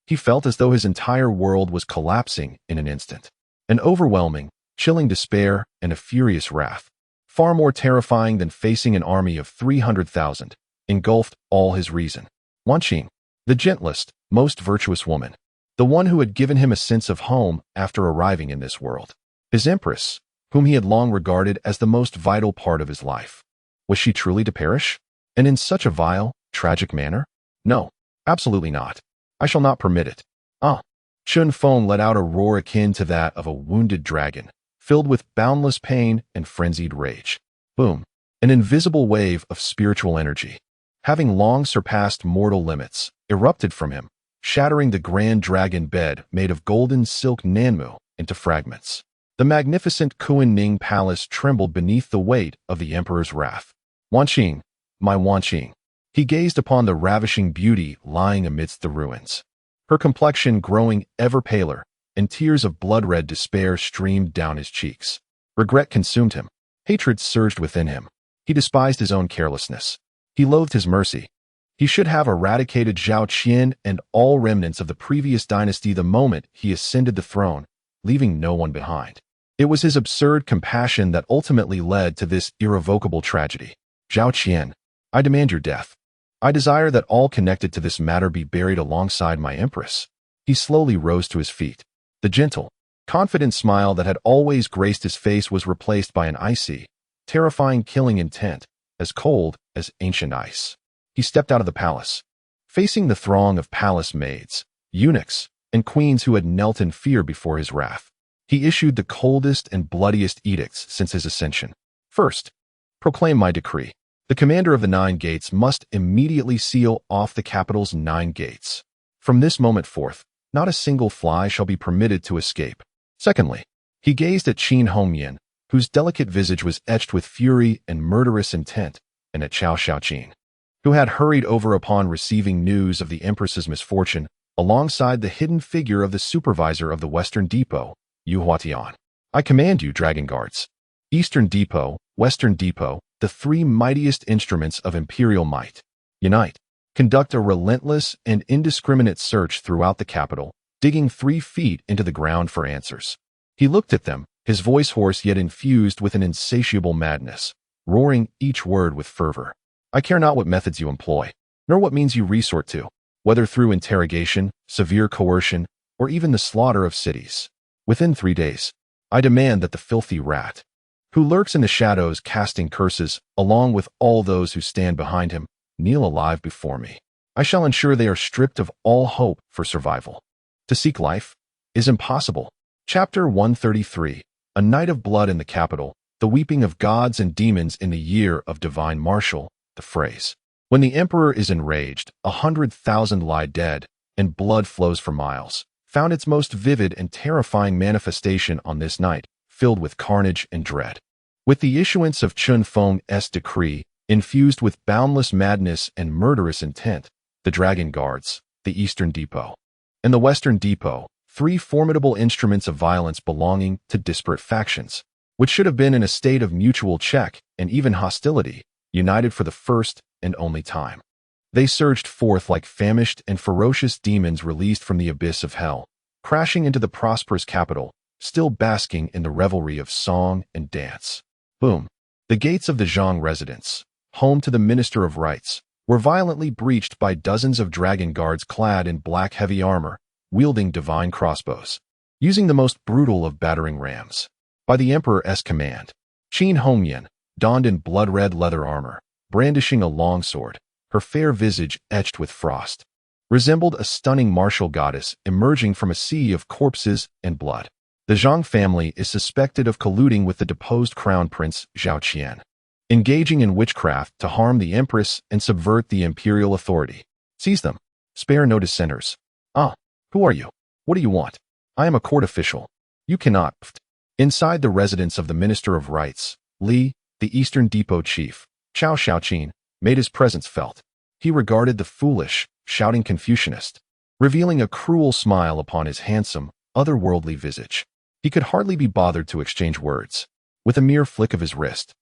he felt as though his entire world was collapsing in an instant. An overwhelming, chilling despair and a furious wrath, far more terrifying than facing an army of 300,000, engulfed all his reason. Wanqing, the gentlest, most virtuous woman, the one who had given him a sense of home after arriving in this world. His empress, whom he had long regarded as the most vital part of his life. Was she truly to perish? And in such a vile, tragic manner? No, absolutely not. I shall not permit it. Ah! Chun Feng let out a roar akin to that of a wounded dragon, filled with boundless pain and frenzied rage. Boom! An invisible wave of spiritual energy, having long surpassed mortal limits, erupted from him, shattering the grand dragon bed made of golden silk Nanmu into fragments. The magnificent Kuan-Ning palace trembled beneath the weight of the emperor's wrath. Wanqing, my Wanqing. He gazed upon the ravishing beauty lying amidst the ruins, her complexion growing ever paler, and tears of blood-red despair streamed down his cheeks. Regret consumed him. Hatred surged within him. He despised his own carelessness. He loathed his mercy. He should have eradicated Zhao Qian and all remnants of the previous dynasty the moment he ascended the throne, leaving no one behind. It was his absurd compassion that ultimately led to this irrevocable tragedy. Zhao Qian, I demand your death. I desire that all connected to this matter be buried alongside my empress. He slowly rose to his feet. The gentle, confident smile that had always graced his face was replaced by an icy, terrifying killing intent, as cold as ancient ice. He stepped out of the palace, facing the throng of palace maids, eunuchs, and queens who had knelt in fear before his wrath. He issued the coldest and bloodiest edicts since his ascension. First, proclaim my decree. The commander of the 9 gates must immediately seal off the capital's 9 gates. From this moment forth, not a single fly shall be permitted to escape. Secondly, he gazed at Qin Hongyan, whose delicate visage was etched with fury and murderous intent, and at Chao Shaoqin, who had hurried over upon receiving news of the empress's misfortune, alongside the hidden figure of the supervisor of the Western Depot, Yu Huatian. I command you, Dragon Guards. Eastern Depot, Western Depot, the 3 mightiest instruments of imperial might. Unite. Conduct a relentless and indiscriminate search throughout the capital, digging 3 feet into the ground for answers. He looked at them, his voice hoarse yet infused with an insatiable madness, roaring each word with fervor. I care not what methods you employ, nor what means you resort to, whether through interrogation, severe coercion, or even the slaughter of cities. Within 3 days, I demand that the filthy rat, who lurks in the shadows casting curses, along with all those who stand behind him, kneel alive before me. I shall ensure they are stripped of all hope for survival. To seek life is impossible. Chapter 133, A Night of Blood in the Capital, the Weeping of Gods and Demons in the Year of Divine Martial, the phrase. When the emperor is enraged, 100,000 lie dead, and blood flows for miles, found its most vivid and terrifying manifestation on this night, filled with carnage and dread. With the issuance of Chun Feng's decree, infused with boundless madness and murderous intent, the Dragon Guards, the Eastern Depot, and the Western Depot, 3 formidable instruments of violence belonging to disparate factions, which should have been in a state of mutual check and even hostility, united for the first and only time. They surged forth like famished and ferocious demons released from the abyss of hell, crashing into the prosperous capital, still basking in the revelry of song and dance. Boom! The gates of the Zhang residence, home to the Minister of Rights, were violently breached by dozens of dragon guards clad in black heavy armor, wielding divine crossbows, using the most brutal of battering rams. By the Emperor's command, Qin Hongyan, donned in blood-red leather armor, brandishing a longsword, her fair visage etched with frost, resembled a stunning martial goddess emerging from a sea of corpses and blood. The Zhang family is suspected of colluding with the deposed crown prince Zhao Qian, engaging in witchcraft to harm the empress and subvert the imperial authority. Seize them. Spare no dissenters. Ah, who are you? What do you want? I am a court official. You cannot. Inside the residence of the Minister of Rights, Li, the Eastern Depot chief, Chao Shaoqin, made his presence felt. He regarded the foolish, shouting Confucianist, revealing a cruel smile upon his handsome, otherworldly visage. He could hardly be bothered to exchange words. With a mere flick of his wrist,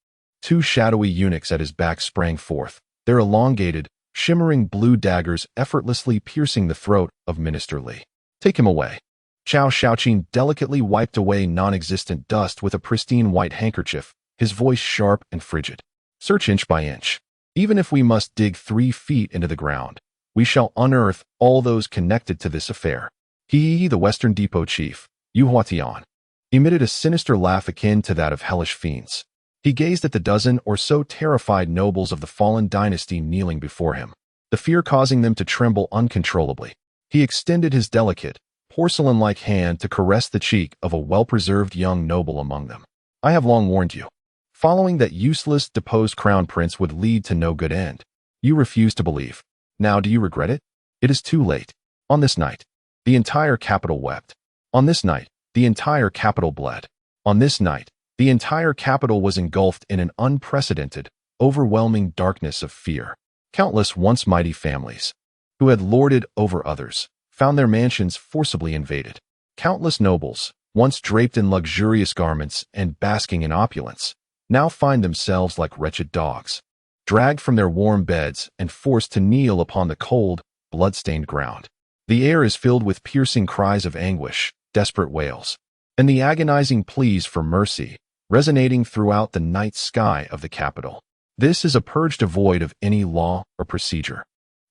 2 shadowy eunuchs at his back sprang forth, their elongated, shimmering blue daggers effortlessly piercing the throat of Minister Li. Take him away. Zhao Shaoqing delicately wiped away non-existent dust with a pristine white handkerchief, his voice sharp and frigid. Search inch by inch. Even if we must dig 3 feet into the ground, we shall unearth all those connected to this affair. He, the Western Depot chief, Yu Huatian, emitted a sinister laugh akin to that of hellish fiends. He gazed at the dozen or so terrified nobles of the fallen dynasty kneeling before him, the fear causing them to tremble uncontrollably. He extended his delicate, porcelain-like hand to caress the cheek of a well-preserved young noble among them. I have long warned you. Following that useless, deposed crown prince would lead to no good end. You refused to believe. Now do you regret it? It is too late. On this night, the entire capital wept. On this night, the entire capital bled. On this night, the entire capital was engulfed in an unprecedented, overwhelming darkness of fear. Countless once mighty families, who had lorded over others, found their mansions forcibly invaded. Countless nobles, once draped in luxurious garments and basking in opulence, now find themselves like wretched dogs, dragged from their warm beds and forced to kneel upon the cold, blood-stained ground. The air is filled with piercing cries of anguish, desperate wails, and the agonizing pleas for mercy, resonating throughout the night sky of the capital. This is a purge devoid of any law or procedure,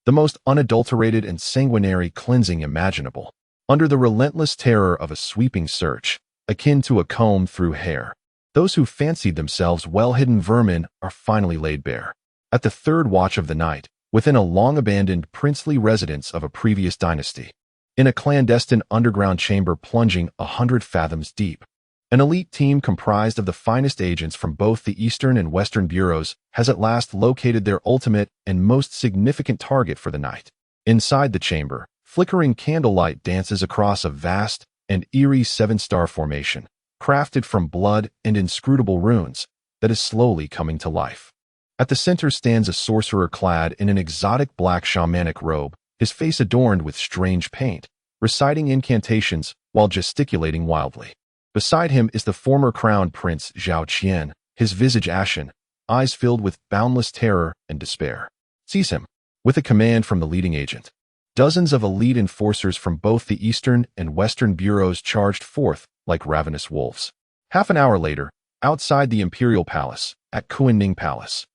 the most unadulterated and sanguinary cleansing imaginable, under the relentless terror of a sweeping search, akin to a comb through hair. Those who fancied themselves well-hidden vermin are finally laid bare. At the third watch of the night, within a long-abandoned princely residence of a previous dynasty, in a clandestine underground chamber plunging 100 fathoms deep, an elite team comprised of the finest agents from both the Eastern and Western bureaus has at last located their ultimate and most significant target for the night. Inside the chamber, flickering candlelight dances across a vast and eerie 7-star formation, crafted from blood and inscrutable runes, that is slowly coming to life. At the center stands a sorcerer clad in an exotic black shamanic robe, his face adorned with strange paint, reciting incantations while gesticulating wildly. Beside him is the former crown prince Zhao Qian, his visage ashen, eyes filled with boundless terror and despair. Seize him. With a command from the leading agent, dozens of elite enforcers from both the Eastern and Western bureaus charged forth like ravenous wolves. Half an hour later, outside the Imperial Palace, at Kuanning Palace,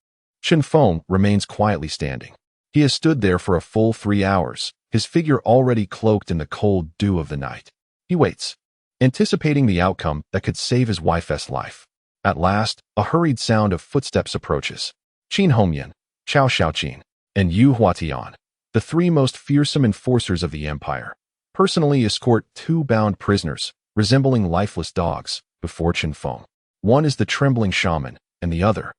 Chen Feng remains quietly standing. He has stood there for a full 3 hours, his figure already cloaked in the cold dew of the night. He waits, anticipating the outcome that could save his wife's life. At last, a hurried sound of footsteps approaches. Qin Hongyan, Zhao Shaoqing, and Yu Huatian, the 3 most fearsome enforcers of the empire, personally escort 2 bound prisoners, resembling lifeless dogs, before Chen Feng. One is the trembling shaman, and the other,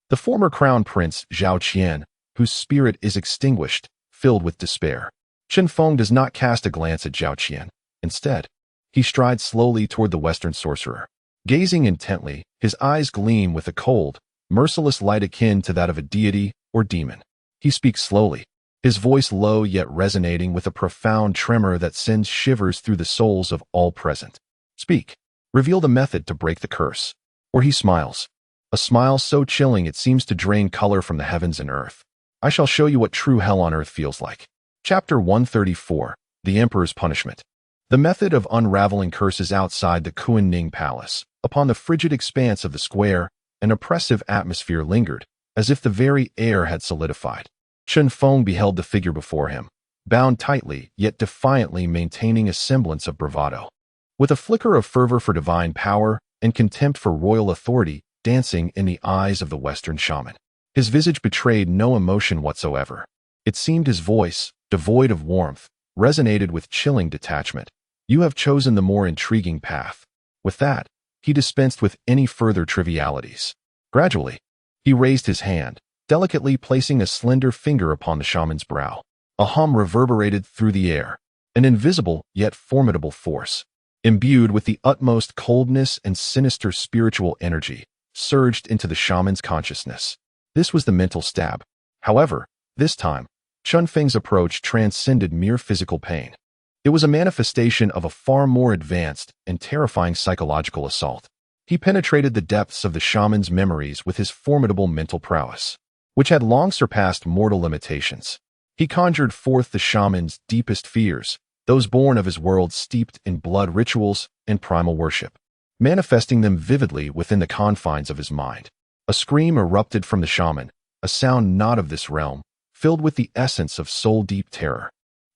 the former crown prince Zhao Qian, whose spirit is extinguished, filled with despair. Chen Feng does not cast a glance at Zhao Qian. Instead, he strides slowly toward the Western sorcerer. Gazing intently, his eyes gleam with a cold, merciless light akin to that of a deity or demon. He speaks slowly, his voice low yet resonating with a profound tremor that sends shivers through the souls of all present. Speak. Reveal the method to break the curse. Or he smiles. A smile so chilling it seems to drain color from the heavens and earth. I shall show you what true hell on earth feels like. Chapter 134. The Emperor's Punishment. The method of unraveling curses outside the Kuanning Palace. Upon the frigid expanse of the square, an oppressive atmosphere lingered, as if the very air had solidified. Chen Feng beheld the figure before him, bound tightly yet defiantly maintaining a semblance of bravado. With a flicker of fervor for divine power and contempt for royal authority dancing in the eyes of the Western shaman, his visage betrayed no emotion whatsoever. It seemed his voice, devoid of warmth, resonated with chilling detachment. You have chosen the more intriguing path. With that, he dispensed with any further trivialities. Gradually, he raised his hand, delicately placing a slender finger upon the shaman's brow. A hum reverberated through the air, an invisible yet formidable force, imbued with the utmost coldness and sinister spiritual energy, surged into the shaman's consciousness. This was the mental stab. However, this time, Chen Feng's approach transcended mere physical pain. It was a manifestation of a far more advanced and terrifying psychological assault. He penetrated the depths of the shaman's memories with his formidable mental prowess, which had long surpassed mortal limitations. He conjured forth the shaman's deepest fears, those born of his world steeped in blood rituals and primal worship, manifesting them vividly within the confines of his mind. A scream erupted from the shaman, a sound not of this realm, filled with the essence of soul-deep terror.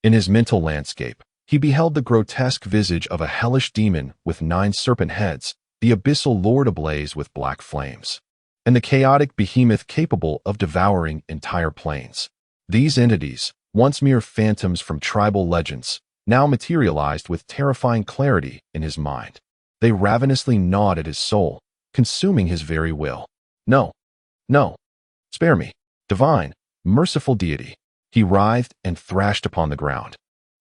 In his mental landscape, he beheld the grotesque visage of a hellish demon with 9 serpent heads, the abyssal lord ablaze with black flames, and the chaotic behemoth capable of devouring entire plains. These entities, once mere phantoms from tribal legends, now materialized with terrifying clarity in his mind. They ravenously gnawed at his soul, consuming his very will. No, no, spare me, divine, merciful deity. He writhed and thrashed upon the ground,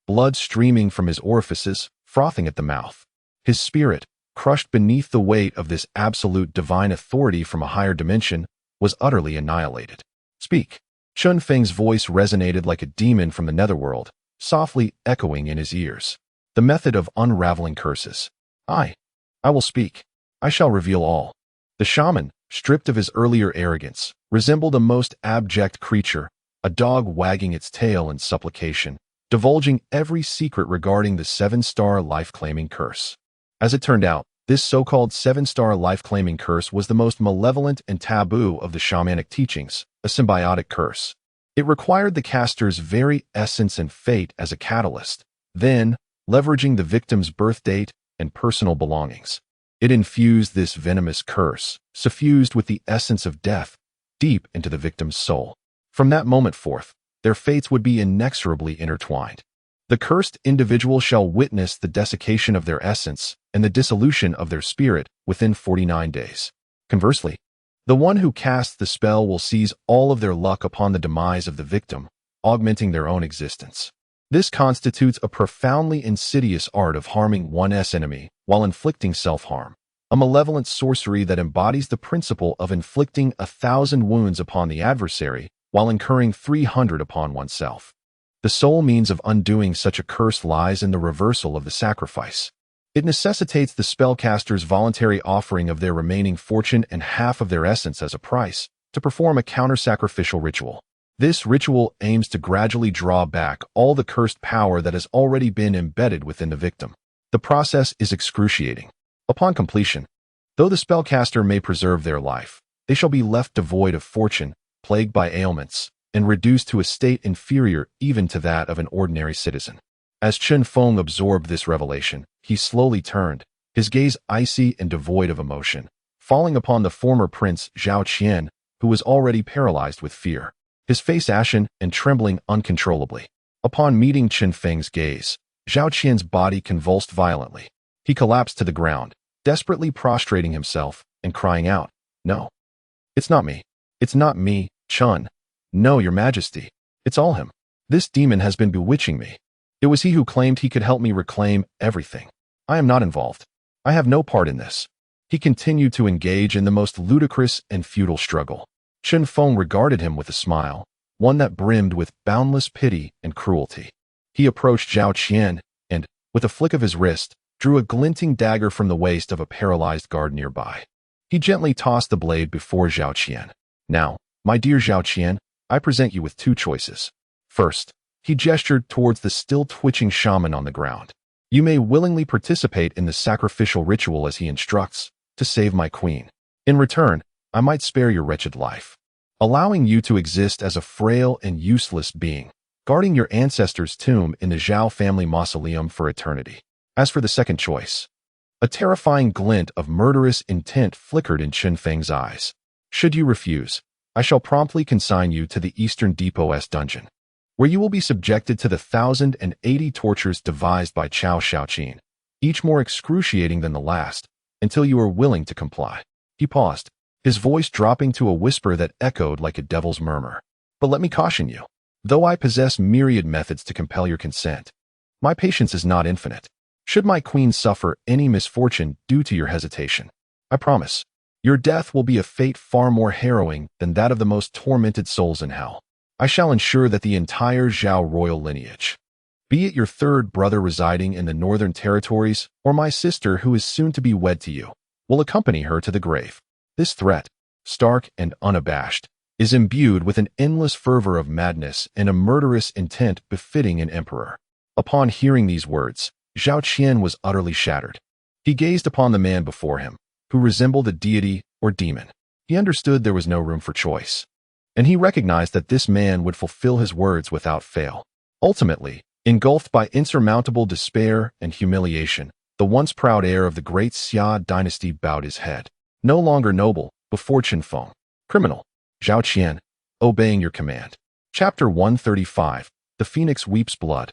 blood streaming from his orifices, frothing at the mouth. His spirit, crushed beneath the weight of this absolute divine authority from a higher dimension, was utterly annihilated. Speak. Chun Feng's voice resonated like a demon from the netherworld, softly echoing in his ears. The method of unraveling curses. I will speak. I shall reveal all. The shaman, stripped of his earlier arrogance, resembled a most abject creature, a dog wagging its tail in supplication, divulging every secret regarding the 7-star life-claiming curse. As it turned out, this so-called 7-star life-claiming curse was the most malevolent and taboo of the shamanic teachings, a symbiotic curse. It required the caster's very essence and fate as a catalyst, then, leveraging the victim's birth date and personal belongings, it infused this venomous curse, suffused with the essence of death, deep into the victim's soul. From that moment forth, their fates would be inexorably intertwined. The cursed individual shall witness the desiccation of their essence and the dissolution of their spirit within 49 days. Conversely, the one who casts the spell will seize all of their luck upon the demise of the victim, augmenting their own existence. This constitutes a profoundly insidious art of harming one's enemy while inflicting self-harm, a malevolent sorcery that embodies the principle of inflicting 1,000 wounds upon the adversary while incurring 300 upon oneself. The sole means of undoing such a curse lies in the reversal of the sacrifice. It necessitates the spellcaster's voluntary offering of their remaining fortune and half of their essence as a price to perform a counter-sacrificial ritual. This ritual aims to gradually draw back all the cursed power that has already been embedded within the victim. The process is excruciating. Upon completion, though the spellcaster may preserve their life, they shall be left devoid of fortune, plagued by ailments, and reduced to a state inferior even to that of an ordinary citizen. As Chun Feng absorbed this revelation, he slowly turned, his gaze icy and devoid of emotion, falling upon the former prince Zhao Qian, who was already paralyzed with fear, his face ashen and trembling uncontrollably. Upon meeting Chun Feng's gaze, Zhao Qian's body convulsed violently. He collapsed to the ground, desperately prostrating himself and crying out, "No, it's not me. It's not me, Chun. No, your majesty. It's all him. This demon has been bewitching me. It was he who claimed he could help me reclaim everything. I am not involved. I have no part in this." He continued to engage in the most ludicrous and futile struggle. Chun Feng regarded him with a smile, one that brimmed with boundless pity and cruelty. He approached Zhao Qian and, with a flick of his wrist, drew a glinting dagger from the waist of a paralyzed guard nearby. He gently tossed the blade before Zhao Qian. "Now, my dear Zhao Qian, I present you with 2 choices. First," he gestured towards the still twitching shaman on the ground. "You may willingly participate in the sacrificial ritual as he instructs, to save my queen. In return, I might spare your wretched life, allowing you to exist as a frail and useless being, guarding your ancestors' tomb in the Zhao family mausoleum for eternity." As for the second choice, a terrifying glint of murderous intent flickered in Chun Feng's eyes. "Should you refuse, I shall promptly consign you to the Eastern Depot's dungeon, where you will be subjected to the 1,080 tortures devised by Chao Shaoqin, each more excruciating than the last, until you are willing to comply." He paused, his voice dropping to a whisper that echoed like a devil's murmur. "But let me caution you. Though I possess myriad methods to compel your consent, my patience is not infinite. Should my queen suffer any misfortune due to your hesitation, I promise, your death will be a fate far more harrowing than that of the most tormented souls in hell. I shall ensure that the entire Zhao royal lineage, be it your 3rd brother residing in the Northern Territories or my sister who is soon to be wed to you, will accompany her to the grave." This threat, stark and unabashed, is imbued with an endless fervor of madness and a murderous intent befitting an emperor. Upon hearing these words, Zhao Qian was utterly shattered. He gazed upon the man before him, who resembled a deity or demon. He understood there was no room for choice, and he recognized that this man would fulfill his words without fail. Ultimately, engulfed by insurmountable despair and humiliation, the once proud heir of the great Xia dynasty bowed his head. No longer noble, before Qinfeng. Criminal. Zhao Qian, obeying your command. Chapter 135. The Phoenix Weeps Blood.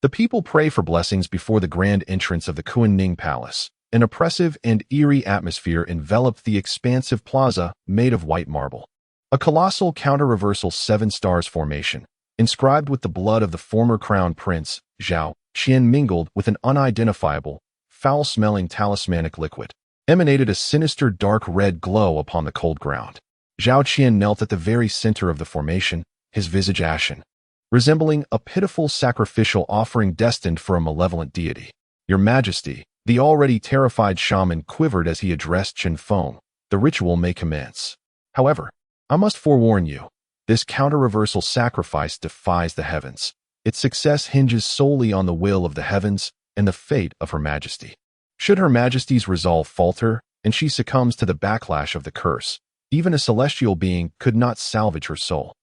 The people pray for blessings before the grand entrance of the Kunning Palace. An oppressive and eerie atmosphere enveloped the expansive plaza made of white marble. A colossal counter-reversal 7 stars formation, inscribed with the blood of the former crown prince, Zhao Qian, mingled with an unidentifiable, foul-smelling talismanic liquid, emanated a sinister dark red glow upon the cold ground. Zhao Qian knelt at the very center of the formation, his visage ashen, resembling a pitiful sacrificial offering destined for a malevolent deity. Your Majesty, the already terrified shaman quivered as he addressed Qinfeng. The ritual may commence. However, I must forewarn you, this counter-reversal sacrifice defies the heavens. Its success hinges solely on the will of the heavens and the fate of Her Majesty. Should Her Majesty's resolve falter, and she succumbs to the backlash of the curse, even a celestial being could not salvage her soul.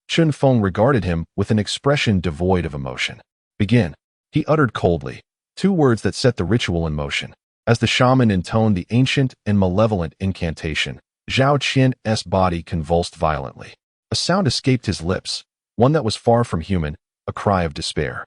Qinfeng regarded him with an expression devoid of emotion. Begin, he uttered coldly, 2 words that set the ritual in motion. As the shaman intoned the ancient and malevolent incantation, Zhao Qian's body convulsed violently. A sound escaped his lips, one that was far from human, a cry of despair.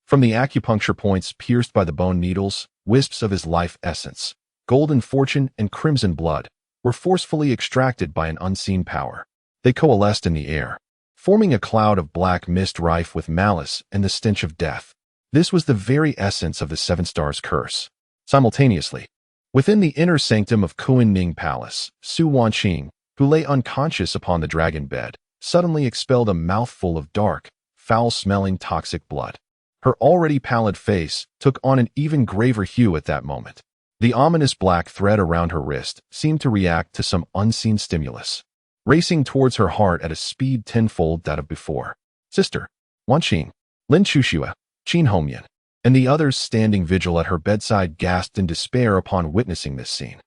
From the acupuncture points pierced by the bone needles, wisps of his life essence, golden fortune and crimson blood, were forcefully extracted by an unseen power. They coalesced in the air, forming a cloud of black mist rife with malice and the stench of death. This was the very essence of the 7 stars curse. Simultaneously, within the inner sanctum of Kunning Palace, Su Wanqing, who lay unconscious upon the dragon bed, suddenly expelled a mouthful of dark, foul-smelling toxic blood. Her already pallid face took on an even graver hue at that moment. The ominous black thread around her wrist seemed to react to some unseen stimulus, racing towards her heart at a speed tenfold that of before. Sister, Wanqing, Lin Chuxue, Qin Hongyan, and the others standing vigil at her bedside gasped in despair upon witnessing this scene.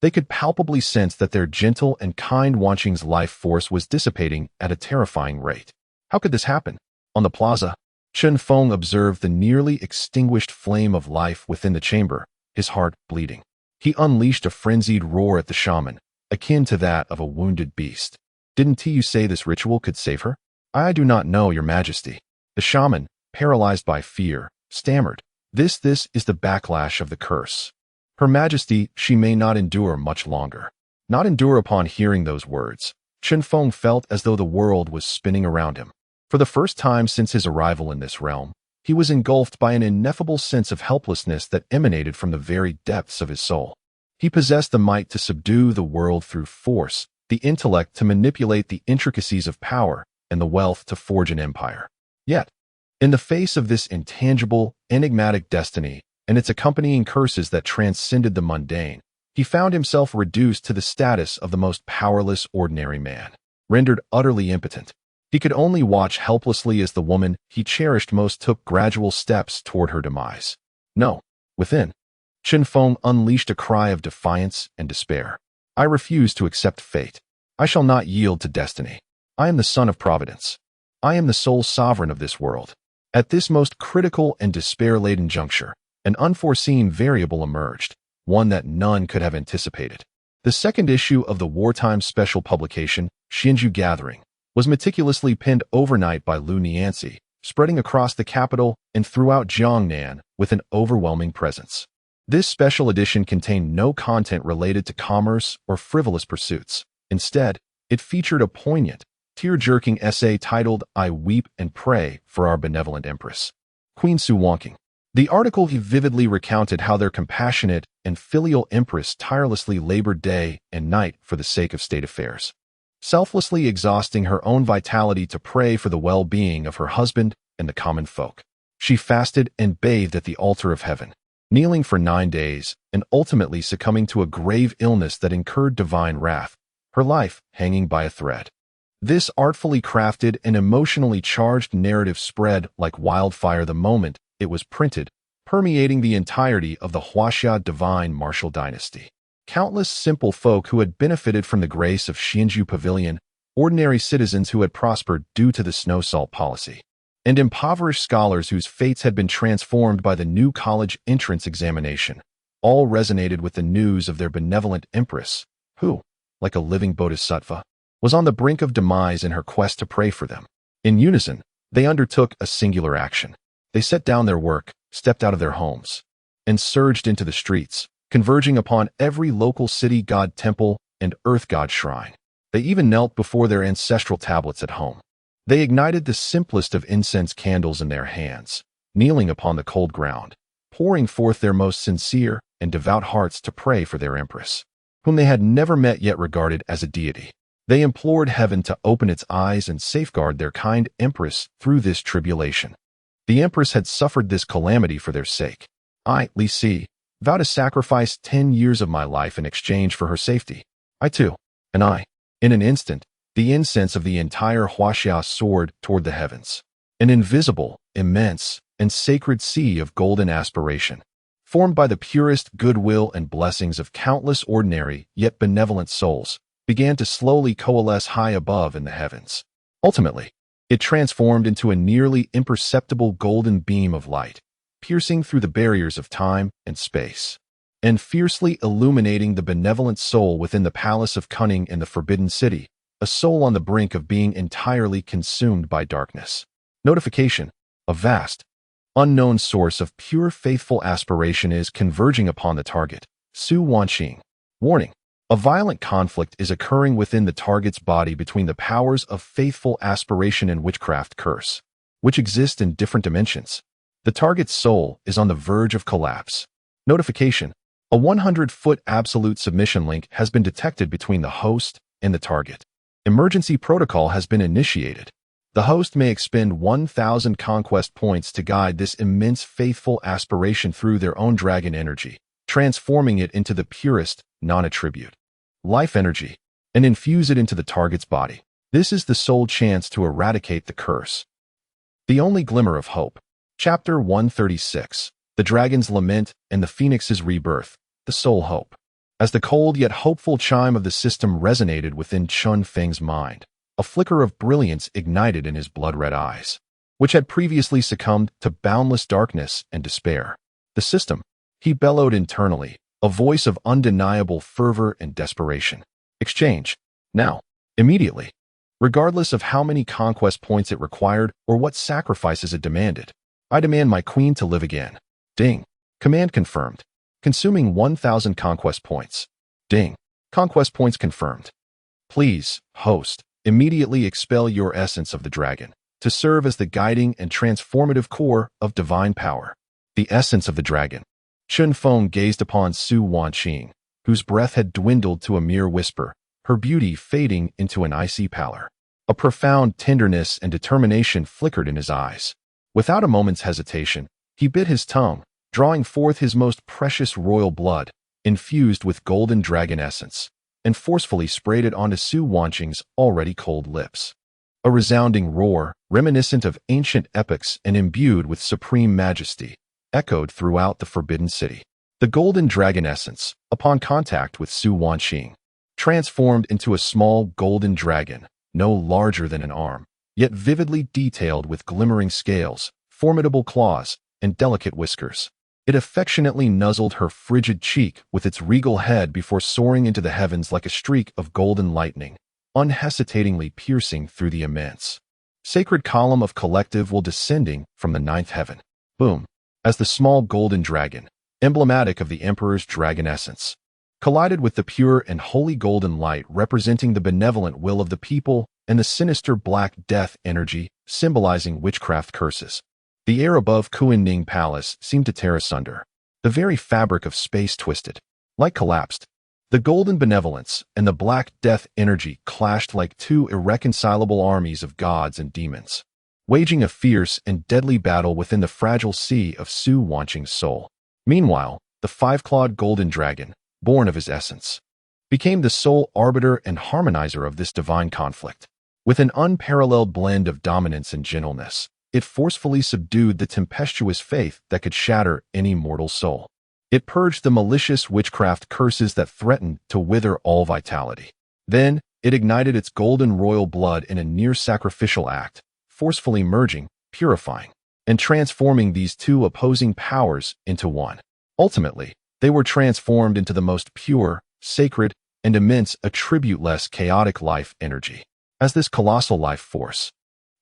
They could palpably sense that their gentle and kind Wanqing's life force was dissipating at a terrifying rate. How could this happen? On the plaza, Qinfeng observed the nearly extinguished flame of life within the chamber, his heart bleeding. He unleashed a frenzied roar at the shaman, akin to that of a wounded beast. Didn't you say this ritual could save her? I do not know, Your Majesty. The shaman, paralyzed by fear, stammered. This is the backlash of the curse. Her Majesty, she may not endure much longer. Not endure. Upon hearing those words, Qinfeng felt as though the world was spinning around him. For the first time since his arrival in this realm, he was engulfed by an ineffable sense of helplessness that emanated from the very depths of his soul. He possessed the might to subdue the world through force, the intellect to manipulate the intricacies of power, and the wealth to forge an empire. Yet, in the face of this intangible, enigmatic destiny and its accompanying curses that transcended the mundane, he found himself reduced to the status of the most powerless ordinary man. Rendered utterly impotent, he could only watch helplessly as the woman he cherished most took gradual steps toward her demise. No, within, Qinfeng unleashed a cry of defiance and despair. I refuse to accept fate. I shall not yield to destiny. I am the son of Providence. I am the sole sovereign of this world. At this most critical and despair-laden juncture, an unforeseen variable emerged, one that none could have anticipated. The second issue of the wartime special publication, Xinju Gathering, was meticulously penned overnight by Lu Nianxi, spreading across the capital and throughout Jiangnan with an overwhelming presence. This special edition contained no content related to commerce or frivolous pursuits. Instead, it featured a poignant, tear-jerking essay titled I Weep and Pray for Our Benevolent Empress, Queen Su Wanqing. The article vividly recounted how their compassionate and filial empress tirelessly labored day and night for the sake of state affairs, selflessly exhausting her own vitality to pray for the well-being of her husband and the common folk. She fasted and bathed at the altar of heaven, kneeling for 9 days and ultimately succumbing to a grave illness that incurred divine wrath, her life hanging by a thread. This artfully crafted and emotionally charged narrative spread like wildfire the moment it was printed, permeating the entirety of the Huaxia divine martial dynasty. Countless simple folk who had benefited from the grace of Xianju Pavilion, ordinary citizens who had prospered due to the snow-salt policy, and impoverished scholars whose fates had been transformed by the new college entrance examination, all resonated with the news of their benevolent empress, who, like a living bodhisattva, was on the brink of demise in her quest to pray for them. In unison, they undertook a singular action. They set down their work, stepped out of their homes, and surged into the streets, converging upon every local city god temple and earth god shrine. They even knelt before their ancestral tablets at home. They ignited the simplest of incense candles in their hands, kneeling upon the cold ground, pouring forth their most sincere and devout hearts to pray for their empress, whom they had never met yet regarded as a deity. They implored heaven to open its eyes and safeguard their kind empress through this tribulation. The empress had suffered this calamity for their sake. I, Li Si, vow to sacrifice 10 years of my life in exchange for her safety. I too, and I. In an instant, the incense of the entire Huaxia soared toward the heavens. An invisible, immense, and sacred sea of golden aspiration, formed by the purest goodwill and blessings of countless ordinary yet benevolent souls, began to slowly coalesce high above in the heavens. Ultimately, it transformed into a nearly imperceptible golden beam of light, piercing through the barriers of time and space, and fiercely illuminating the benevolent soul within the palace of cunning in the Forbidden City, a soul on the brink of being entirely consumed by darkness. Notification: a vast, unknown source of pure faithful aspiration is converging upon the target. Su Wanqing. Warning: a violent conflict is occurring within the target's body between the powers of faithful aspiration and witchcraft curse, which exist in different dimensions. The target's soul is on the verge of collapse. Notification: a 100-foot absolute submission link has been detected between the host and the target. Emergency protocol has been initiated. The host may expend 1,000 conquest points to guide this immense faithful aspiration through their own dragon energy, transforming it into the purest, non-attribute life energy, and infuse it into the target's body. This is the sole chance to eradicate the curse. The only glimmer of hope. Chapter 136. The Dragon's Lament and the Phoenix's Rebirth. The Sole Hope. As the cold yet hopeful chime of the system resonated within Chun Feng's mind, a flicker of brilliance ignited in his blood-red eyes, which had previously succumbed to boundless darkness and despair. The system, he bellowed internally, a voice of undeniable fervor and desperation. Exchange. Now. Immediately. Regardless of how many conquest points it required or what sacrifices it demanded. I demand my queen to live again. Ding. Command confirmed. Consuming 1,000 conquest points. Ding. Conquest points confirmed. Please, host, immediately expel your essence of the dragon, to serve as the guiding and transformative core of divine power. The essence of the dragon. Chun Feng gazed upon Su Wanqing, whose breath had dwindled to a mere whisper, her beauty fading into an icy pallor. A profound tenderness and determination flickered in his eyes. Without a moment's hesitation, he bit his tongue, drawing forth his most precious royal blood, infused with golden dragon essence, and forcefully sprayed it onto Su Wanqing's already cold lips. A resounding roar, reminiscent of ancient epics and imbued with supreme majesty, echoed throughout the Forbidden City. The golden dragon essence, upon contact with Su Wanqing, transformed into a small golden dragon, no larger than an arm, yet vividly detailed with glimmering scales, formidable claws, and delicate whiskers. It affectionately nuzzled her frigid cheek with its regal head before soaring into the heavens like a streak of golden lightning, unhesitatingly piercing through the immense sacred column of collective will descending from the ninth heaven. Boom. As the small golden dragon, emblematic of the Emperor's dragon essence, collided with the pure and holy golden light representing the benevolent will of the people and the sinister black death energy symbolizing witchcraft curses. The air above Kuan-Ning Palace seemed to tear asunder. The very fabric of space twisted, like collapsed. The golden benevolence and the black death energy clashed like two irreconcilable armies of gods and demons, waging a fierce and deadly battle within the fragile sea of Su Wanqing's soul. Meanwhile, the five-clawed golden dragon, born of his essence, became the sole arbiter and harmonizer of this divine conflict. With an unparalleled blend of dominance and gentleness, it forcefully subdued the tempestuous faith that could shatter any mortal soul. It purged the malicious witchcraft curses that threatened to wither all vitality. Then, it ignited its golden royal blood in a near-sacrificial act, forcefully merging, purifying, and transforming these two opposing powers into one. Ultimately, they were transformed into the most pure, sacred, and immense attribute-less chaotic life energy. As this colossal life force,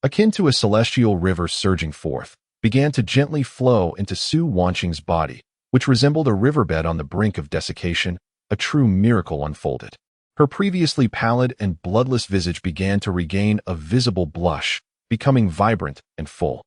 akin to a celestial river surging forth, began to gently flow into Su Wanqing's body, which resembled a riverbed on the brink of desiccation, a true miracle unfolded. Her previously pallid and bloodless visage began to regain a visible blush, becoming vibrant and full.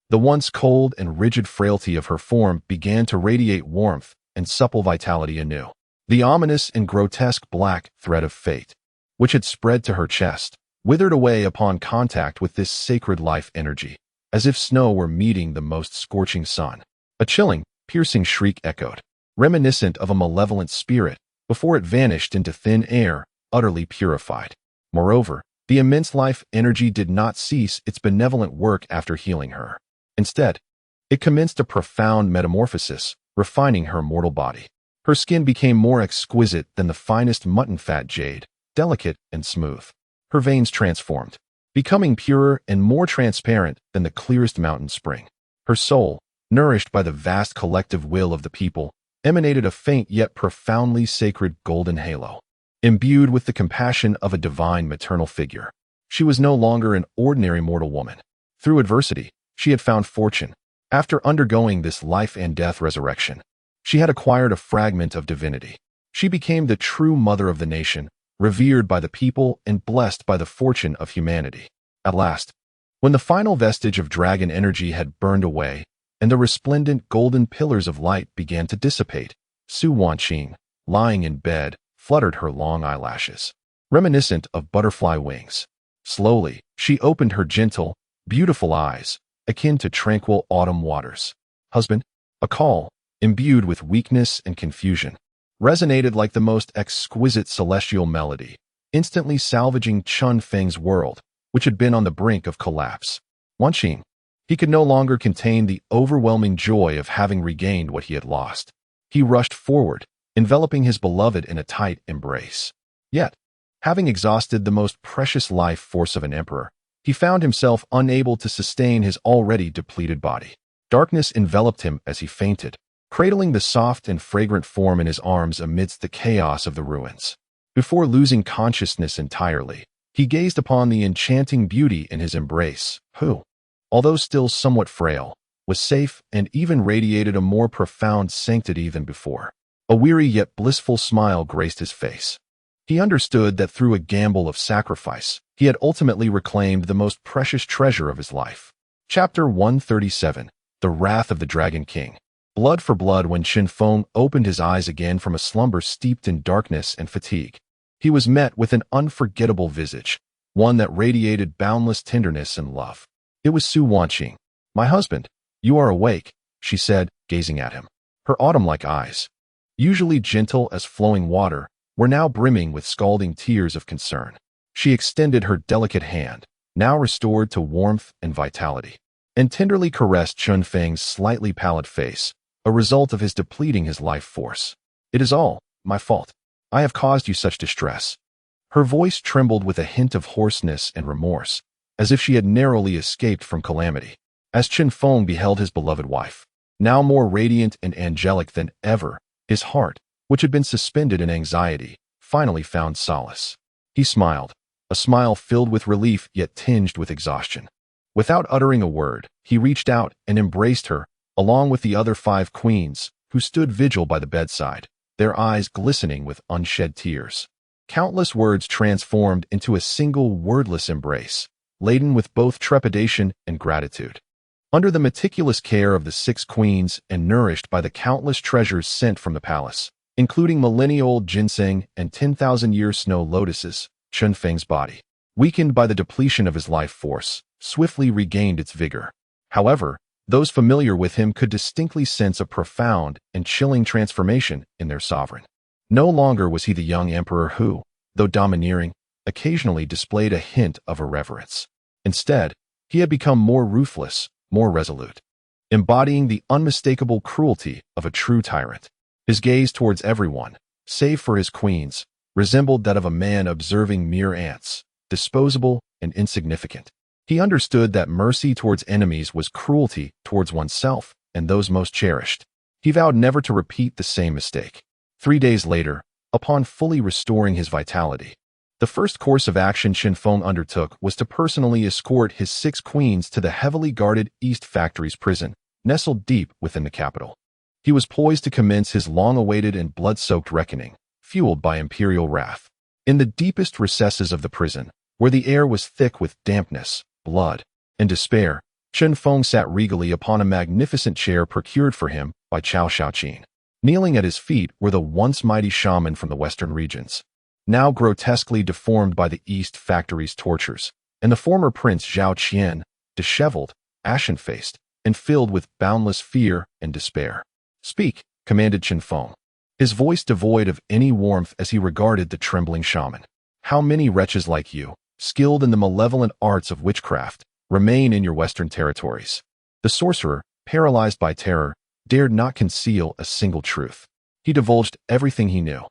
The once cold and rigid frailty of her form began to radiate warmth and supple vitality anew. The ominous and grotesque black thread of fate, which had spread to her chest, withered away upon contact with this sacred life energy, as if snow were meeting the most scorching sun. A chilling, piercing shriek echoed, reminiscent of a malevolent spirit, before it vanished into thin air, utterly purified. Moreover, the immense life energy did not cease its benevolent work after healing her. Instead, it commenced a profound metamorphosis, refining her mortal body. Her skin became more exquisite than the finest mutton fat jade, delicate and smooth. Her veins transformed, becoming purer and more transparent than the clearest mountain spring. Her soul, nourished by the vast collective will of the people, emanated a faint yet profoundly sacred golden halo. Imbued with the compassion of a divine maternal figure, she was no longer an ordinary mortal woman. Through adversity, she had found fortune. After undergoing this life and death resurrection, she had acquired a fragment of divinity. She became the true mother of the nation, revered by the people and blessed by the fortune of humanity. At last, when the final vestige of dragon energy had burned away, and the resplendent golden pillars of light began to dissipate, Su Wanqing, lying in bed, fluttered her long eyelashes, reminiscent of butterfly wings. Slowly, she opened her gentle, beautiful eyes, akin to tranquil autumn waters. "Husband?" A call, imbued with weakness and confusion, resonated like the most exquisite celestial melody, instantly salvaging Chun Feng's world, which had been on the brink of collapse. Wanqing. He could no longer contain the overwhelming joy of having regained what he had lost. He rushed forward, enveloping his beloved in a tight embrace. Yet, having exhausted the most precious life force of an emperor, he found himself unable to sustain his already depleted body. Darkness enveloped him as he fainted, cradling the soft and fragrant form in his arms amidst the chaos of the ruins. Before losing consciousness entirely, he gazed upon the enchanting beauty in his embrace, who, although still somewhat frail, was safe and even radiated a more profound sanctity than before. A weary yet blissful smile graced his face. He understood that through a gamble of sacrifice, he had ultimately reclaimed the most precious treasure of his life. Chapter 137, The Wrath of the Dragon King. Blood for blood. When Qin Feng opened his eyes again from a slumber steeped in darkness and fatigue, he was met with an unforgettable visage, one that radiated boundless tenderness and love. It was Su Wanqing. "My husband, you are awake," she said, gazing at him. Her autumn-like eyes, usually gentle as flowing water, were now brimming with scalding tears of concern. She extended her delicate hand, now restored to warmth and vitality, and tenderly caressed Chun Feng's slightly pallid face, a result of his depleting his life force. "It is all my fault. I have caused you such distress." Her voice trembled with a hint of hoarseness and remorse, as if she had narrowly escaped from calamity. As Qin Feng beheld his beloved wife, now more radiant and angelic than ever, his heart, which had been suspended in anxiety, finally found solace. He smiled, a smile filled with relief yet tinged with exhaustion. Without uttering a word, he reached out and embraced her, along with the other 5 queens, who stood vigil by the bedside, their eyes glistening with unshed tears. Countless words transformed into a single wordless embrace, laden with both trepidation and gratitude. Under the meticulous care of the 6 queens and nourished by the countless treasures sent from the palace, including millennia-old ginseng and 10,000-year snow lotuses, Chun Feng's body, weakened by the depletion of his life force, swiftly regained its vigor. However, those familiar with him could distinctly sense a profound and chilling transformation in their sovereign. No longer was he the young emperor who, though domineering, occasionally displayed a hint of irreverence. Instead, he had become more ruthless, more resolute, embodying the unmistakable cruelty of a true tyrant. His gaze towards everyone, save for his queens, resembled that of a man observing mere ants, disposable and insignificant. He understood that mercy towards enemies was cruelty towards oneself and those most cherished. He vowed never to repeat the same mistake. 3 days later, upon fully restoring his vitality, the first course of action Chen Feng undertook was to personally escort his 6 queens to the heavily guarded East Factory's prison, nestled deep within the capital. He was poised to commence his long-awaited and blood-soaked reckoning, fueled by imperial wrath. In the deepest recesses of the prison, where the air was thick with dampness, blood, and despair, Chen Feng sat regally upon a magnificent chair procured for him by Cao Xiaoqin. Kneeling at his feet were the once mighty shaman from the western regions, now grotesquely deformed by the East Factory's tortures, and the former prince Zhao Qian, disheveled, ashen-faced, and filled with boundless fear and despair. "Speak," commanded Chen Feng, his voice devoid of any warmth as he regarded the trembling shaman. "How many wretches like you, skilled in the malevolent arts of witchcraft, remain in your western territories?" The sorcerer, paralyzed by terror, dared not conceal a single truth. He divulged everything he knew.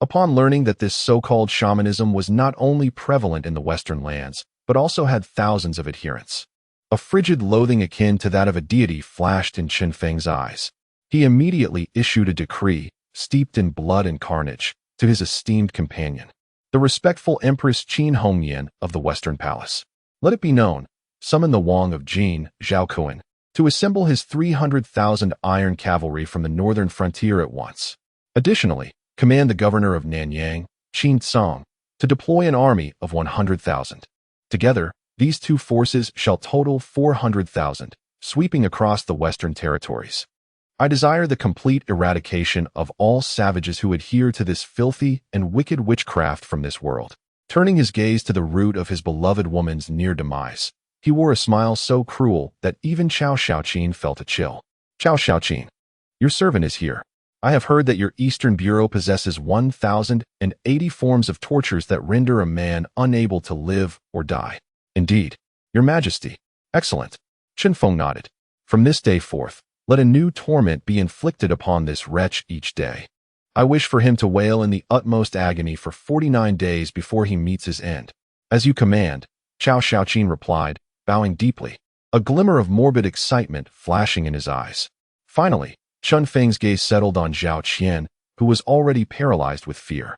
Upon learning that this so-called shamanism was not only prevalent in the western lands, but also had thousands of adherents, a frigid loathing akin to that of a deity flashed in Chen Feng's eyes. He immediately issued a decree, steeped in blood and carnage, to his esteemed companion, the respectful Empress Qin Hongyan of the Western Palace. "Let it be known, summon the Wang of Jin, Zhao Kuan, to assemble his 300,000 iron cavalry from the northern frontier at once. Additionally, command the governor of Nanyang, Qin Tsang, to deploy an army of 100,000. Together, these two forces shall total 400,000, sweeping across the western territories. I desire the complete eradication of all savages who adhere to this filthy and wicked witchcraft from this world." Turning his gaze to the root of his beloved woman's near demise, he wore a smile so cruel that even Cao Xiaoqin felt a chill. "Cao Xiaoqin, your servant is here. I have heard that your Eastern Bureau possesses 1,080 forms of tortures that render a man unable to live or die." "Indeed, Your Majesty." "Excellent." Chen Feng nodded. "From this day forth, let a new torment be inflicted upon this wretch each day. I wish for him to wail in the utmost agony for 49 days before he meets his end." "As you command," Cao Xiaoqin replied, bowing deeply, a glimmer of morbid excitement flashing in his eyes. Finally, Chen Feng's gaze settled on Zhao Qian, who was already paralyzed with fear.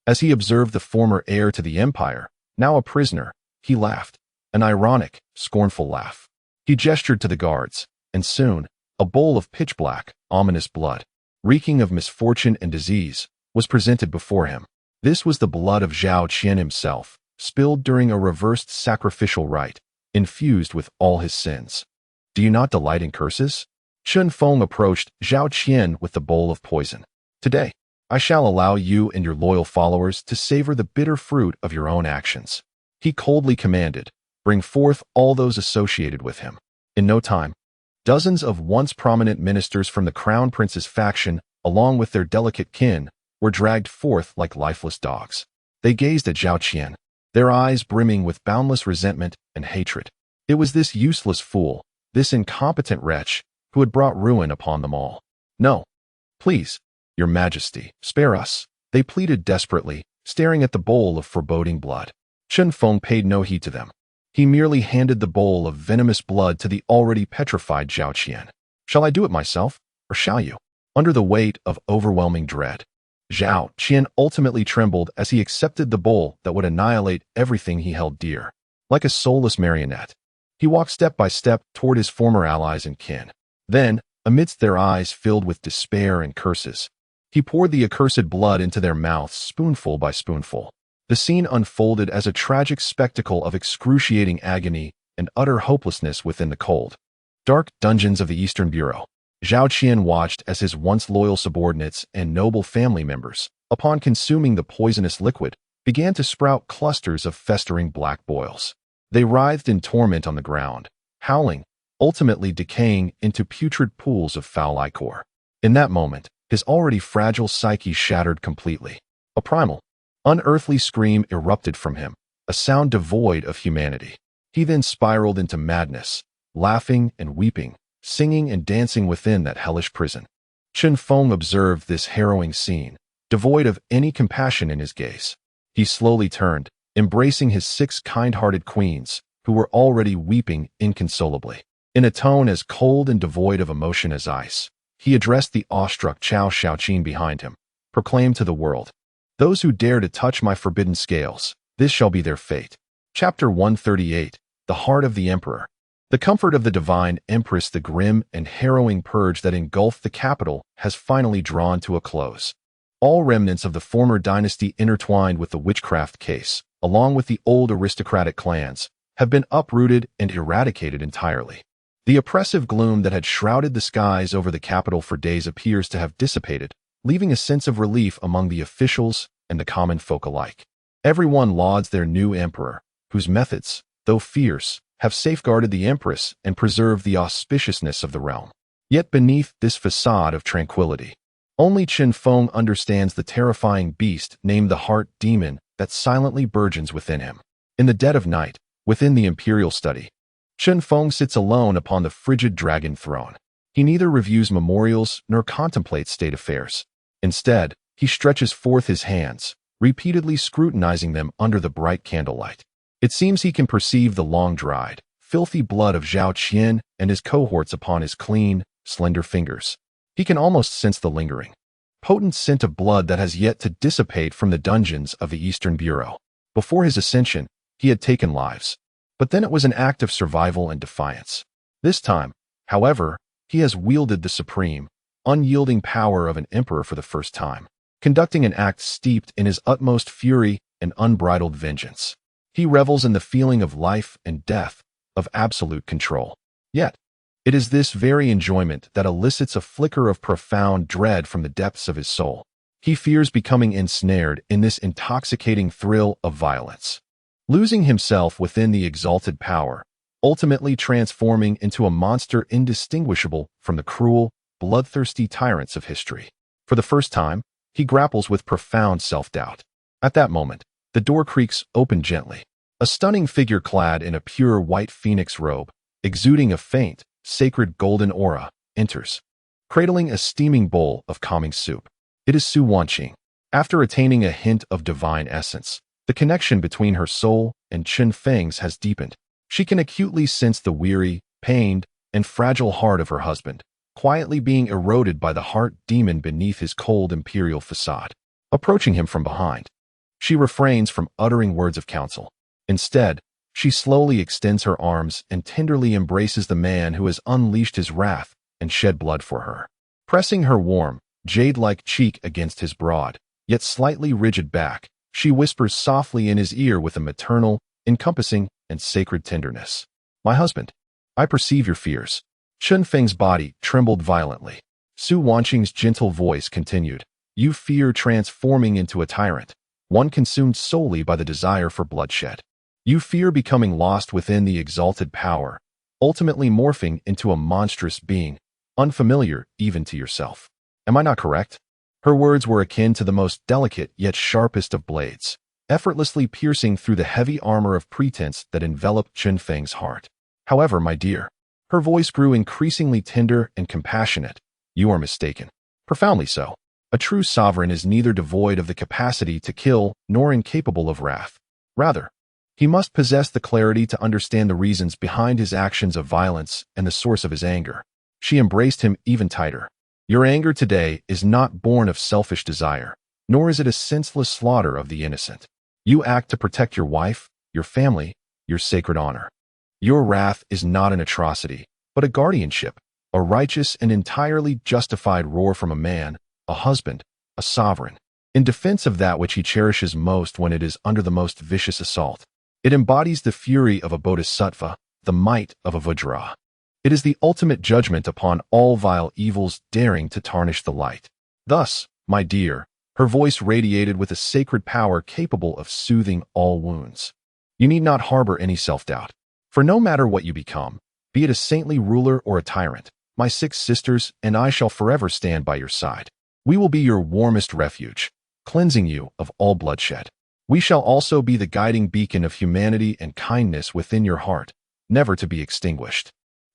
As he observed the former heir to the empire, now a prisoner, he laughed, an ironic, scornful laugh. He gestured to the guards, and soon, a bowl of pitch-black, ominous blood, reeking of misfortune and disease, was presented before him. This was the blood of Zhao Qian himself, spilled during a reversed sacrificial rite, infused with all his sins. "Do you not delight in curses?" Chen Feng approached Zhao Qian with the bowl of poison. "Today, I shall allow you and your loyal followers to savor the bitter fruit of your own actions." He coldly commanded, "Bring forth all those associated with him." In no time, dozens of once prominent ministers from the Crown Prince's faction, along with their delicate kin, were dragged forth like lifeless dogs. They gazed at Zhao Qian, their eyes brimming with boundless resentment and hatred. It was this useless fool, this incompetent wretch, who had brought ruin upon them all. "No, please, Your Majesty, spare us," they pleaded desperately, staring at the bowl of foreboding blood. Chen Feng paid no heed to them. He merely handed the bowl of venomous blood to the already petrified Zhao Qian. "Shall I do it myself, or shall you?" Under the weight of overwhelming dread, Zhao Qian ultimately trembled as he accepted the bowl that would annihilate everything he held dear. Like a soulless marionette, he walked step by step toward his former allies and kin. Then, amidst their eyes filled with despair and curses, he poured the accursed blood into their mouths spoonful by spoonful. The scene unfolded as a tragic spectacle of excruciating agony and utter hopelessness within the cold, dark dungeons of the Eastern Bureau. Zhao Qian watched as his once loyal subordinates and noble family members, upon consuming the poisonous liquid, began to sprout clusters of festering black boils. They writhed in torment on the ground, howling, ultimately decaying into putrid pools of foul ichor. In that moment, his already fragile psyche shattered completely. A primal, unearthly scream erupted from him, a sound devoid of humanity. He then spiraled into madness, laughing and weeping, singing and dancing within that hellish prison. Chen Feng observed this harrowing scene, devoid of any compassion in his gaze. He slowly turned, embracing his 6 kind-hearted queens, who were already weeping inconsolably. In a tone as cold and devoid of emotion as ice, he addressed the awestruck Chao Shaoqin behind him, proclaimed to the world, "Those who dare to touch my forbidden scales, this shall be their fate." Chapter 138, The Heart of the Emperor. The comfort of the divine empress, the grim and harrowing purge that engulfed the capital, has finally drawn to a close. All remnants of the former dynasty intertwined with the witchcraft case, along with the old aristocratic clans, have been uprooted and eradicated entirely. The oppressive gloom that had shrouded the skies over the capital for days appears to have dissipated, leaving a sense of relief among the officials and the common folk alike. Everyone lauds their new emperor, whose methods, though fierce, have safeguarded the empress and preserved the auspiciousness of the realm. Yet beneath this facade of tranquility, only Chen Feng understands the terrifying beast named the Heart Demon that silently burgeons within him. In the dead of night, within the imperial study, Chen Feng sits alone upon the frigid dragon throne. He neither reviews memorials nor contemplates state affairs. Instead, he stretches forth his hands, repeatedly scrutinizing them under the bright candlelight. It seems he can perceive the long-dried, filthy blood of Zhao Qian and his cohorts upon his clean, slender fingers. He can almost sense the lingering, potent scent of blood that has yet to dissipate from the dungeons of the Eastern Bureau. Before his ascension, he had taken lives, but then it was an act of survival and defiance. This time, however, he has wielded the supreme, unyielding power of an emperor for the first time, conducting an act steeped in his utmost fury and unbridled vengeance. He revels in the feeling of life and death, of absolute control. Yet, it is this very enjoyment that elicits a flicker of profound dread from the depths of his soul. He fears becoming ensnared in this intoxicating thrill of violence, losing himself within the exalted power, ultimately transforming into a monster indistinguishable from the cruel, bloodthirsty tyrants of history. For the first time, he grapples with profound self-doubt. At that moment, the door creaks open gently. A stunning figure clad in a pure white phoenix robe, exuding a faint, sacred golden aura, enters, cradling a steaming bowl of calming soup. It is Su Wanqing. After attaining a hint of divine essence, the connection between her soul and Chen Feng's has deepened. She can acutely sense the weary, pained, and fragile heart of her husband, quietly being eroded by the heart demon beneath his cold imperial facade. Approaching him from behind, she refrains from uttering words of counsel. Instead, she slowly extends her arms and tenderly embraces the man who has unleashed his wrath and shed blood for her. Pressing her warm, jade-like cheek against his broad, yet slightly rigid back, she whispers softly in his ear with a maternal, encompassing, and sacred tenderness. "My husband, I perceive your fears." Chen Feng's body trembled violently. Su Wanqing's gentle voice continued, "You fear transforming into a tyrant, one consumed solely by the desire for bloodshed. You fear becoming lost within the exalted power, ultimately morphing into a monstrous being, unfamiliar even to yourself. Am I not correct?" Her words were akin to the most delicate yet sharpest of blades, effortlessly piercing through the heavy armor of pretense that enveloped Chen Feng's heart. "However, my dear," her voice grew increasingly tender and compassionate, "you are mistaken. Profoundly so. A true sovereign is neither devoid of the capacity to kill nor incapable of wrath. Rather, he must possess the clarity to understand the reasons behind his actions of violence and the source of his anger." She embraced him even tighter. "Your anger today is not born of selfish desire, nor is it a senseless slaughter of the innocent. You act to protect your wife, your family, your sacred honor. Your wrath is not an atrocity, but a guardianship, a righteous and entirely justified roar from a man, a husband, a sovereign, in defense of that which he cherishes most when it is under the most vicious assault. It embodies the fury of a bodhisattva, the might of a vajra. It is the ultimate judgment upon all vile evils daring to tarnish the light. Thus, my dear," her voice radiated with a sacred power capable of soothing all wounds, "you need not harbor any self-doubt. For no matter what you become, be it a saintly ruler or a tyrant, my 6 sisters and I shall forever stand by your side. We will be your warmest refuge, cleansing you of all bloodshed. We shall also be the guiding beacon of humanity and kindness within your heart, never to be extinguished."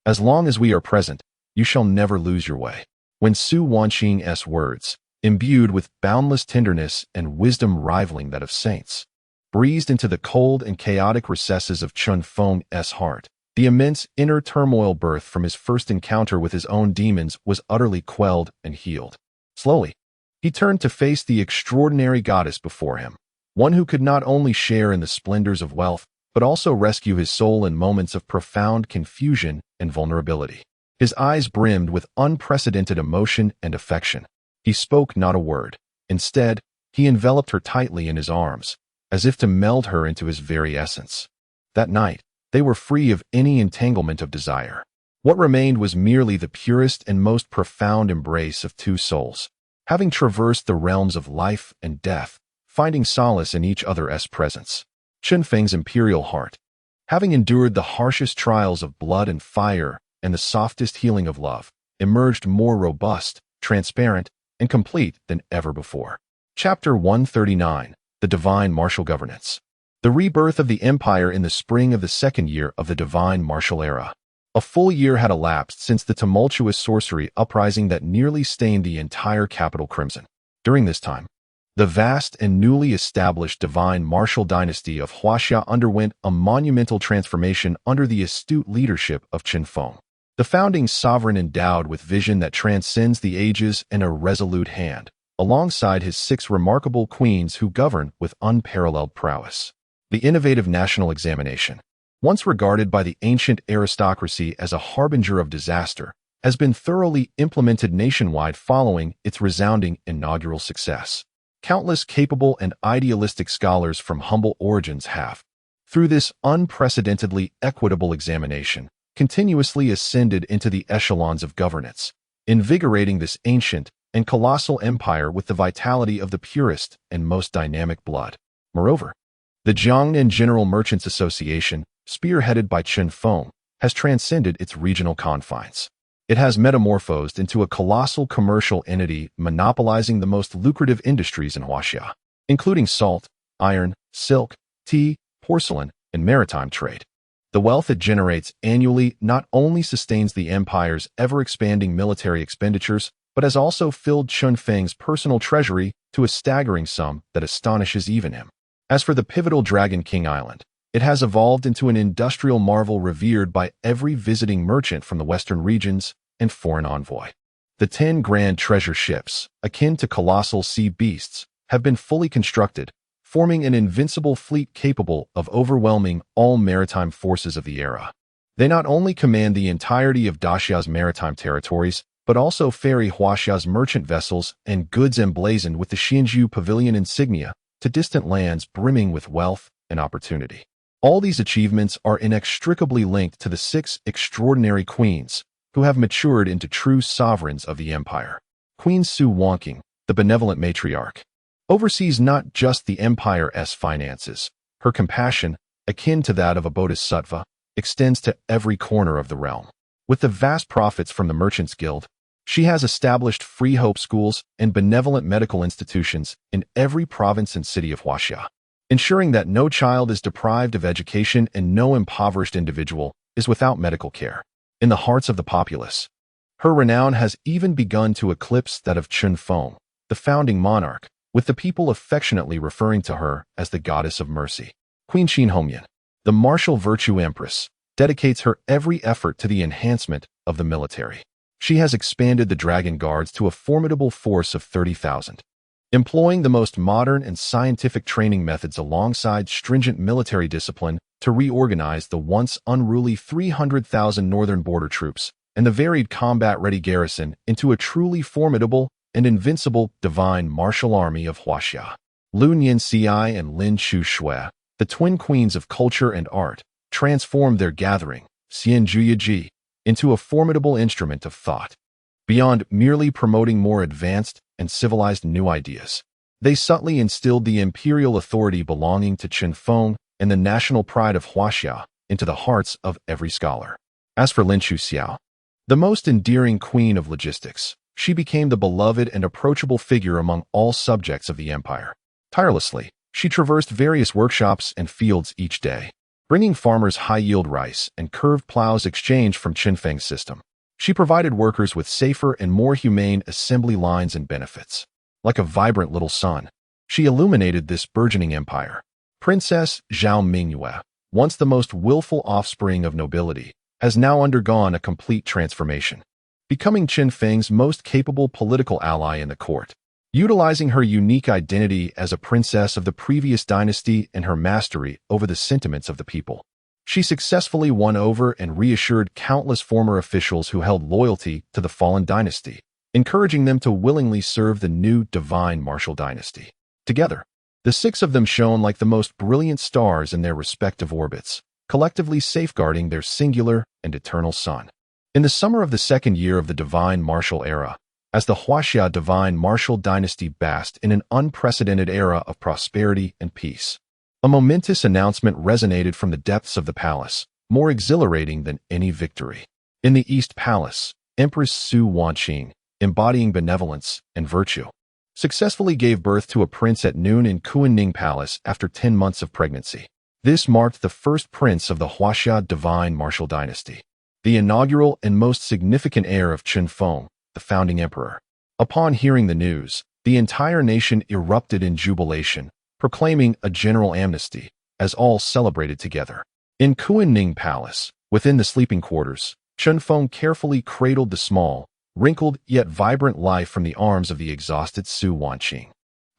As long as we are present, you shall never lose your way. When Su Wanqing's words, imbued with boundless tenderness and wisdom rivaling that of saints, breezed into the cold and chaotic recesses of Chun Feng's heart, the immense inner turmoil birthed from his first encounter with his own demons was utterly quelled and healed. Slowly, he turned to face the extraordinary goddess before him, one who could not only share in the splendors of wealth, but also rescue his soul in moments of profound confusion and vulnerability. His eyes brimmed with unprecedented emotion and affection. He spoke not a word. Instead, he enveloped her tightly in his arms, as if to meld her into his very essence. That night, they were free of any entanglement of desire. What remained was merely the purest and most profound embrace of two souls, having traversed the realms of life and death, finding solace in each other's presence. Chun Feng's imperial heart, having endured the harshest trials of blood and fire and the softest healing of love, emerged more robust, transparent, and complete than ever before. Chapter 139. The Divine Martial Governance. The rebirth of the empire in the spring of the second year of the Divine Martial Era. A full year had elapsed since the tumultuous sorcery uprising that nearly stained the entire capital crimson. During this time, the vast and newly established divine martial dynasty of Huaxia underwent a monumental transformation under the astute leadership of Qin Feng, the founding sovereign endowed with vision that transcends the ages and a resolute hand, alongside his 6 remarkable queens who govern with unparalleled prowess. The innovative national examination, once regarded by the ancient aristocracy as a harbinger of disaster, has been thoroughly implemented nationwide following its resounding inaugural success. Countless capable and idealistic scholars from humble origins have, through this unprecedentedly equitable examination, continuously ascended into the echelons of governance, invigorating this ancient and colossal empire with the vitality of the purest and most dynamic blood. Moreover, the Jiangnan General Merchants Association, spearheaded by Qin Feng, has transcended its regional confines. It has metamorphosed into a colossal commercial entity monopolizing the most lucrative industries in Huaxia, including salt, iron, silk, tea, porcelain, and maritime trade. The wealth it generates annually not only sustains the empire's ever-expanding military expenditures, but has also filled Chun Feng's personal treasury to a staggering sum that astonishes even him. As for the pivotal Dragon King Island, it has evolved into an industrial marvel revered by every visiting merchant from the western regions and foreign envoy. The 10 grand treasure ships, akin to colossal sea beasts, have been fully constructed, forming an invincible fleet capable of overwhelming all maritime forces of the era. They not only command the entirety of Daxia's maritime territories, but also ferry Huaxia's merchant vessels and goods emblazoned with the Xianzhou Pavilion insignia to distant lands brimming with wealth and opportunity. All these achievements are inextricably linked to the 6 extraordinary queens who have matured into true sovereigns of the empire. Queen Su Wanqing, the benevolent matriarch, oversees not just the empire's finances. Her compassion, akin to that of a bodhisattva, extends to every corner of the realm. With the vast profits from the Merchants Guild, she has established free hope schools and benevolent medical institutions in every province and city of Huaxia, ensuring that no child is deprived of education and no impoverished individual is without medical care. In the hearts of the populace, her renown has even begun to eclipse that of Qin Feng, the founding monarch, with the people affectionately referring to her as the Goddess of Mercy. Queen Qin Hongyan, the martial virtue empress, dedicates her every effort to the enhancement of the military. She has expanded the Dragon Guards to a formidable force of 30,000. Employing the most modern and scientific training methods alongside stringent military discipline to reorganize the once unruly 300,000 northern border troops and the varied combat-ready garrison into a truly formidable and invincible divine martial army of Huaxia. Lu Nianxi and Lin Shui, the twin queens of culture and art, transformed their gathering, Xianzhuyaji, into a formidable instrument of thought. Beyond merely promoting more advanced and civilized new ideas, they subtly instilled the imperial authority belonging to Qin Feng and the national pride of Huaxia into the hearts of every scholar. As for Lin Shuxiao, the most endearing queen of logistics, she became the beloved and approachable figure among all subjects of the empire. Tirelessly, she traversed various workshops and fields each day, bringing farmers high-yield rice and curved plows exchanged from Qinfeng's system. She provided workers with safer and more humane assembly lines and benefits. Like a vibrant little sun, she illuminated this burgeoning empire. Princess Zhao Mingyue, once the most willful offspring of nobility, has now undergone a complete transformation, becoming Qinfeng's most capable political ally in the court. Utilizing her unique identity as a princess of the previous dynasty and her mastery over the sentiments of the people, she successfully won over and reassured countless former officials who held loyalty to the fallen dynasty, encouraging them to willingly serve the new divine martial dynasty. Together, the six of them shone like the most brilliant stars in their respective orbits, collectively safeguarding their singular and eternal sun. In the summer of the second year of the divine martial era, as the Huaxia divine martial dynasty basked in an unprecedented era of prosperity and peace, a momentous announcement resonated from the depths of the palace, more exhilarating than any victory. In the East Palace, Empress Su Wanqing, embodying benevolence and virtue, successfully gave birth to a prince at noon in Kuanning Palace after 10 months of pregnancy. This marked the first prince of the Huaxia divine martial dynasty, the inaugural and most significant heir of Qinfeng, the founding emperor. Upon hearing the news, the entire nation erupted in jubilation, proclaiming a general amnesty, as all celebrated together. In Kuanning Palace, within the sleeping quarters, Qinfeng carefully cradled the small, wrinkled yet vibrant life from the arms of the exhausted Su Wanqing,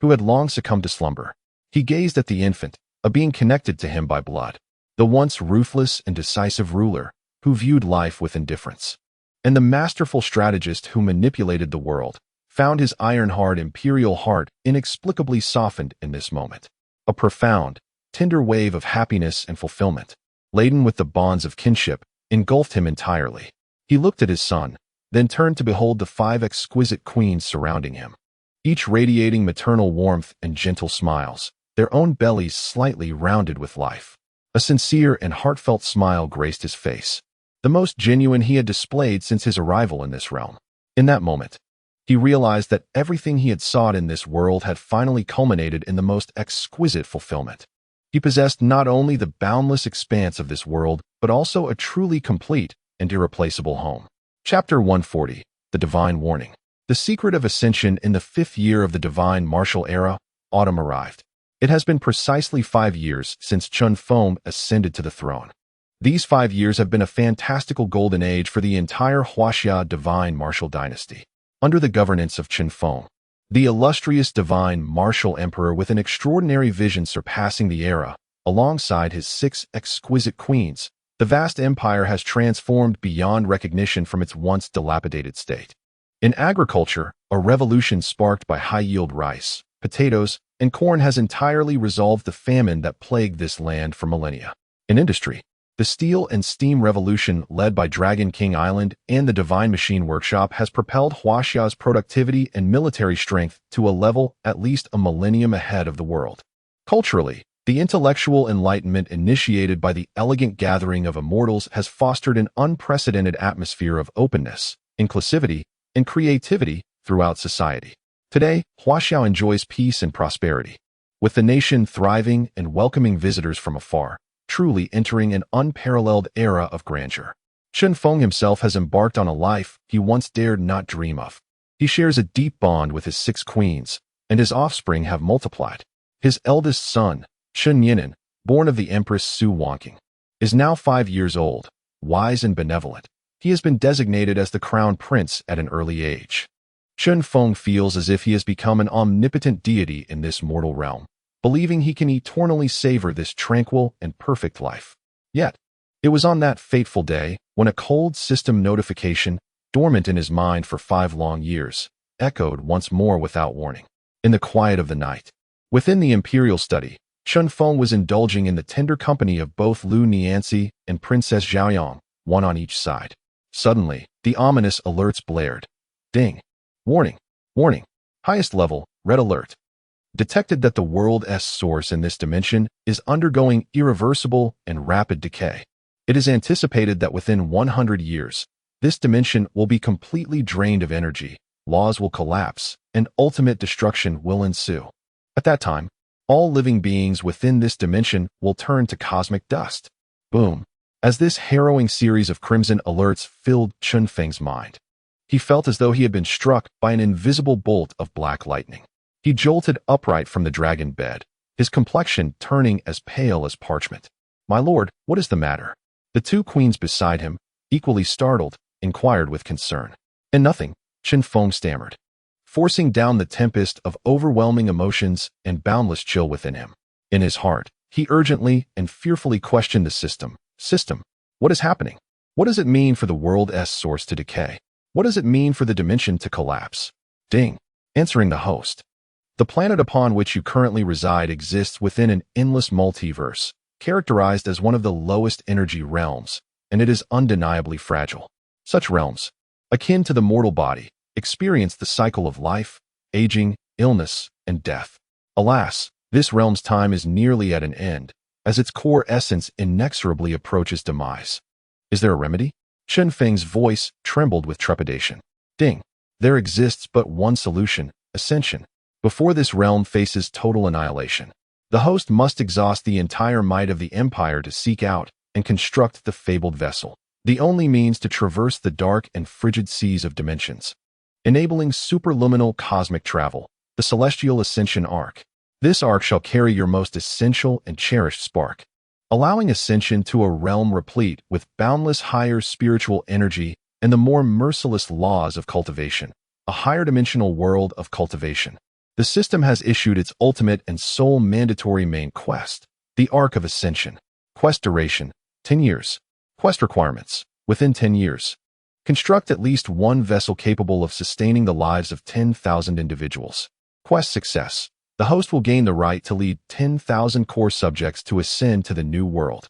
who had long succumbed to slumber. He gazed at the infant, a being connected to him by blood, the once ruthless and decisive ruler, who viewed life with indifference. And the masterful strategist who manipulated the world found his iron-hard imperial heart inexplicably softened in this moment. A profound, tender wave of happiness and fulfillment, laden with the bonds of kinship, engulfed him entirely. He looked at his son, then turned to behold the 5 exquisite queens surrounding him, each radiating maternal warmth and gentle smiles, their own bellies slightly rounded with life. A sincere and heartfelt smile graced his face, the most genuine he had displayed since his arrival in this realm. In that moment, he realized that everything he had sought in this world had finally culminated in the most exquisite fulfillment. He possessed not only the boundless expanse of this world, but also a truly complete and irreplaceable home. Chapter 140, The Divine Warning. The secret of ascension. In the 5th year of the divine martial era, autumn arrived. It has been precisely 5 years since Qinfeng ascended to the throne. These 5 years have been a fantastical golden age for the entire Huaxia divine martial dynasty. Under the governance of Qinfeng, the illustrious divine martial emperor with an extraordinary vision surpassing the era, alongside his 6 exquisite queens, the vast empire has transformed beyond recognition from its once dilapidated state. In agriculture, a revolution sparked by high-yield rice, potatoes, and corn has entirely resolved the famine that plagued this land for millennia. In industry, the steel and steam revolution led by Dragon King Island and the Divine Machine Workshop has propelled Huaxia's productivity and military strength to a level at least a millennium ahead of the world. Culturally, the intellectual enlightenment initiated by the elegant gathering of immortals has fostered an unprecedented atmosphere of openness, inclusivity, and creativity throughout society. Today, Huaxia enjoys peace and prosperity, with the nation thriving and welcoming visitors from afar, truly entering an unparalleled era of grandeur. Qinfeng himself has embarked on a life he once dared not dream of. He shares a deep bond with his 6 queens, and his offspring have multiplied. His eldest son, Chen Yinan, born of the Empress Su Wanqing, is now 5 years old, wise and benevolent. He has been designated as the crown prince at an early age. Qinfeng feels as if he has become an omnipotent deity in this mortal realm, believing he can eternally savor this tranquil and perfect life. Yet, it was on that fateful day when a cold system notification, dormant in his mind for 5 long years, echoed once more without warning. In the quiet of the night, within the imperial study, Qinfeng was indulging in the tender company of both Lu Nianxi and Princess Zhaoyang, one on each side. Suddenly, the ominous alerts blared. Ding! Warning! Warning! Highest level, red alert. Detected that the world's source in this dimension is undergoing irreversible and rapid decay. It is anticipated that within 100 years, this dimension will be completely drained of energy, laws will collapse, and ultimate destruction will ensue. At that time, all living beings within this dimension will turn to cosmic dust. Boom. As this harrowing series of crimson alerts filled Chun Feng's mind, he felt as though he had been struck by an invisible bolt of black lightning. He jolted upright from the dragon bed, his complexion turning as pale as parchment. "My lord, what is the matter?" The two queens beside him, equally startled, inquired with concern. "And nothing," Chun Feng stammered, forcing down the tempest of overwhelming emotions and boundless chill within him. In his heart, he urgently and fearfully questioned the system. System, what is happening? What does it mean for the world's source to decay? What does it mean for the dimension to collapse? Ding. Answering the host. The planet upon which you currently reside exists within an endless multiverse, characterized as one of the lowest energy realms, and it is undeniably fragile. Such realms, akin to the mortal body, experience the cycle of life, aging, illness, and death. Alas, this realm's time is nearly at an end, as its core essence inexorably approaches demise. Is there a remedy? Chun Feng's voice trembled with trepidation. Ding. There exists but one solution: ascension. Before this realm faces total annihilation, the host must exhaust the entire might of the empire to seek out and construct the fabled vessel, the only means to traverse the dark and frigid seas of dimensions, enabling superluminal cosmic travel, the celestial ascension arc. This arc shall carry your most essential and cherished spark, allowing ascension to a realm replete with boundless higher spiritual energy and the more merciless laws of cultivation, a higher dimensional world of cultivation. The system has issued its ultimate and sole mandatory main quest, the Arc of Ascension. Quest duration, 10 years. Quest requirements, within 10 years. Construct at least one vessel capable of sustaining the lives of 10,000 individuals. Quest success. The host will gain the right to lead 10,000 core subjects to ascend to the new world.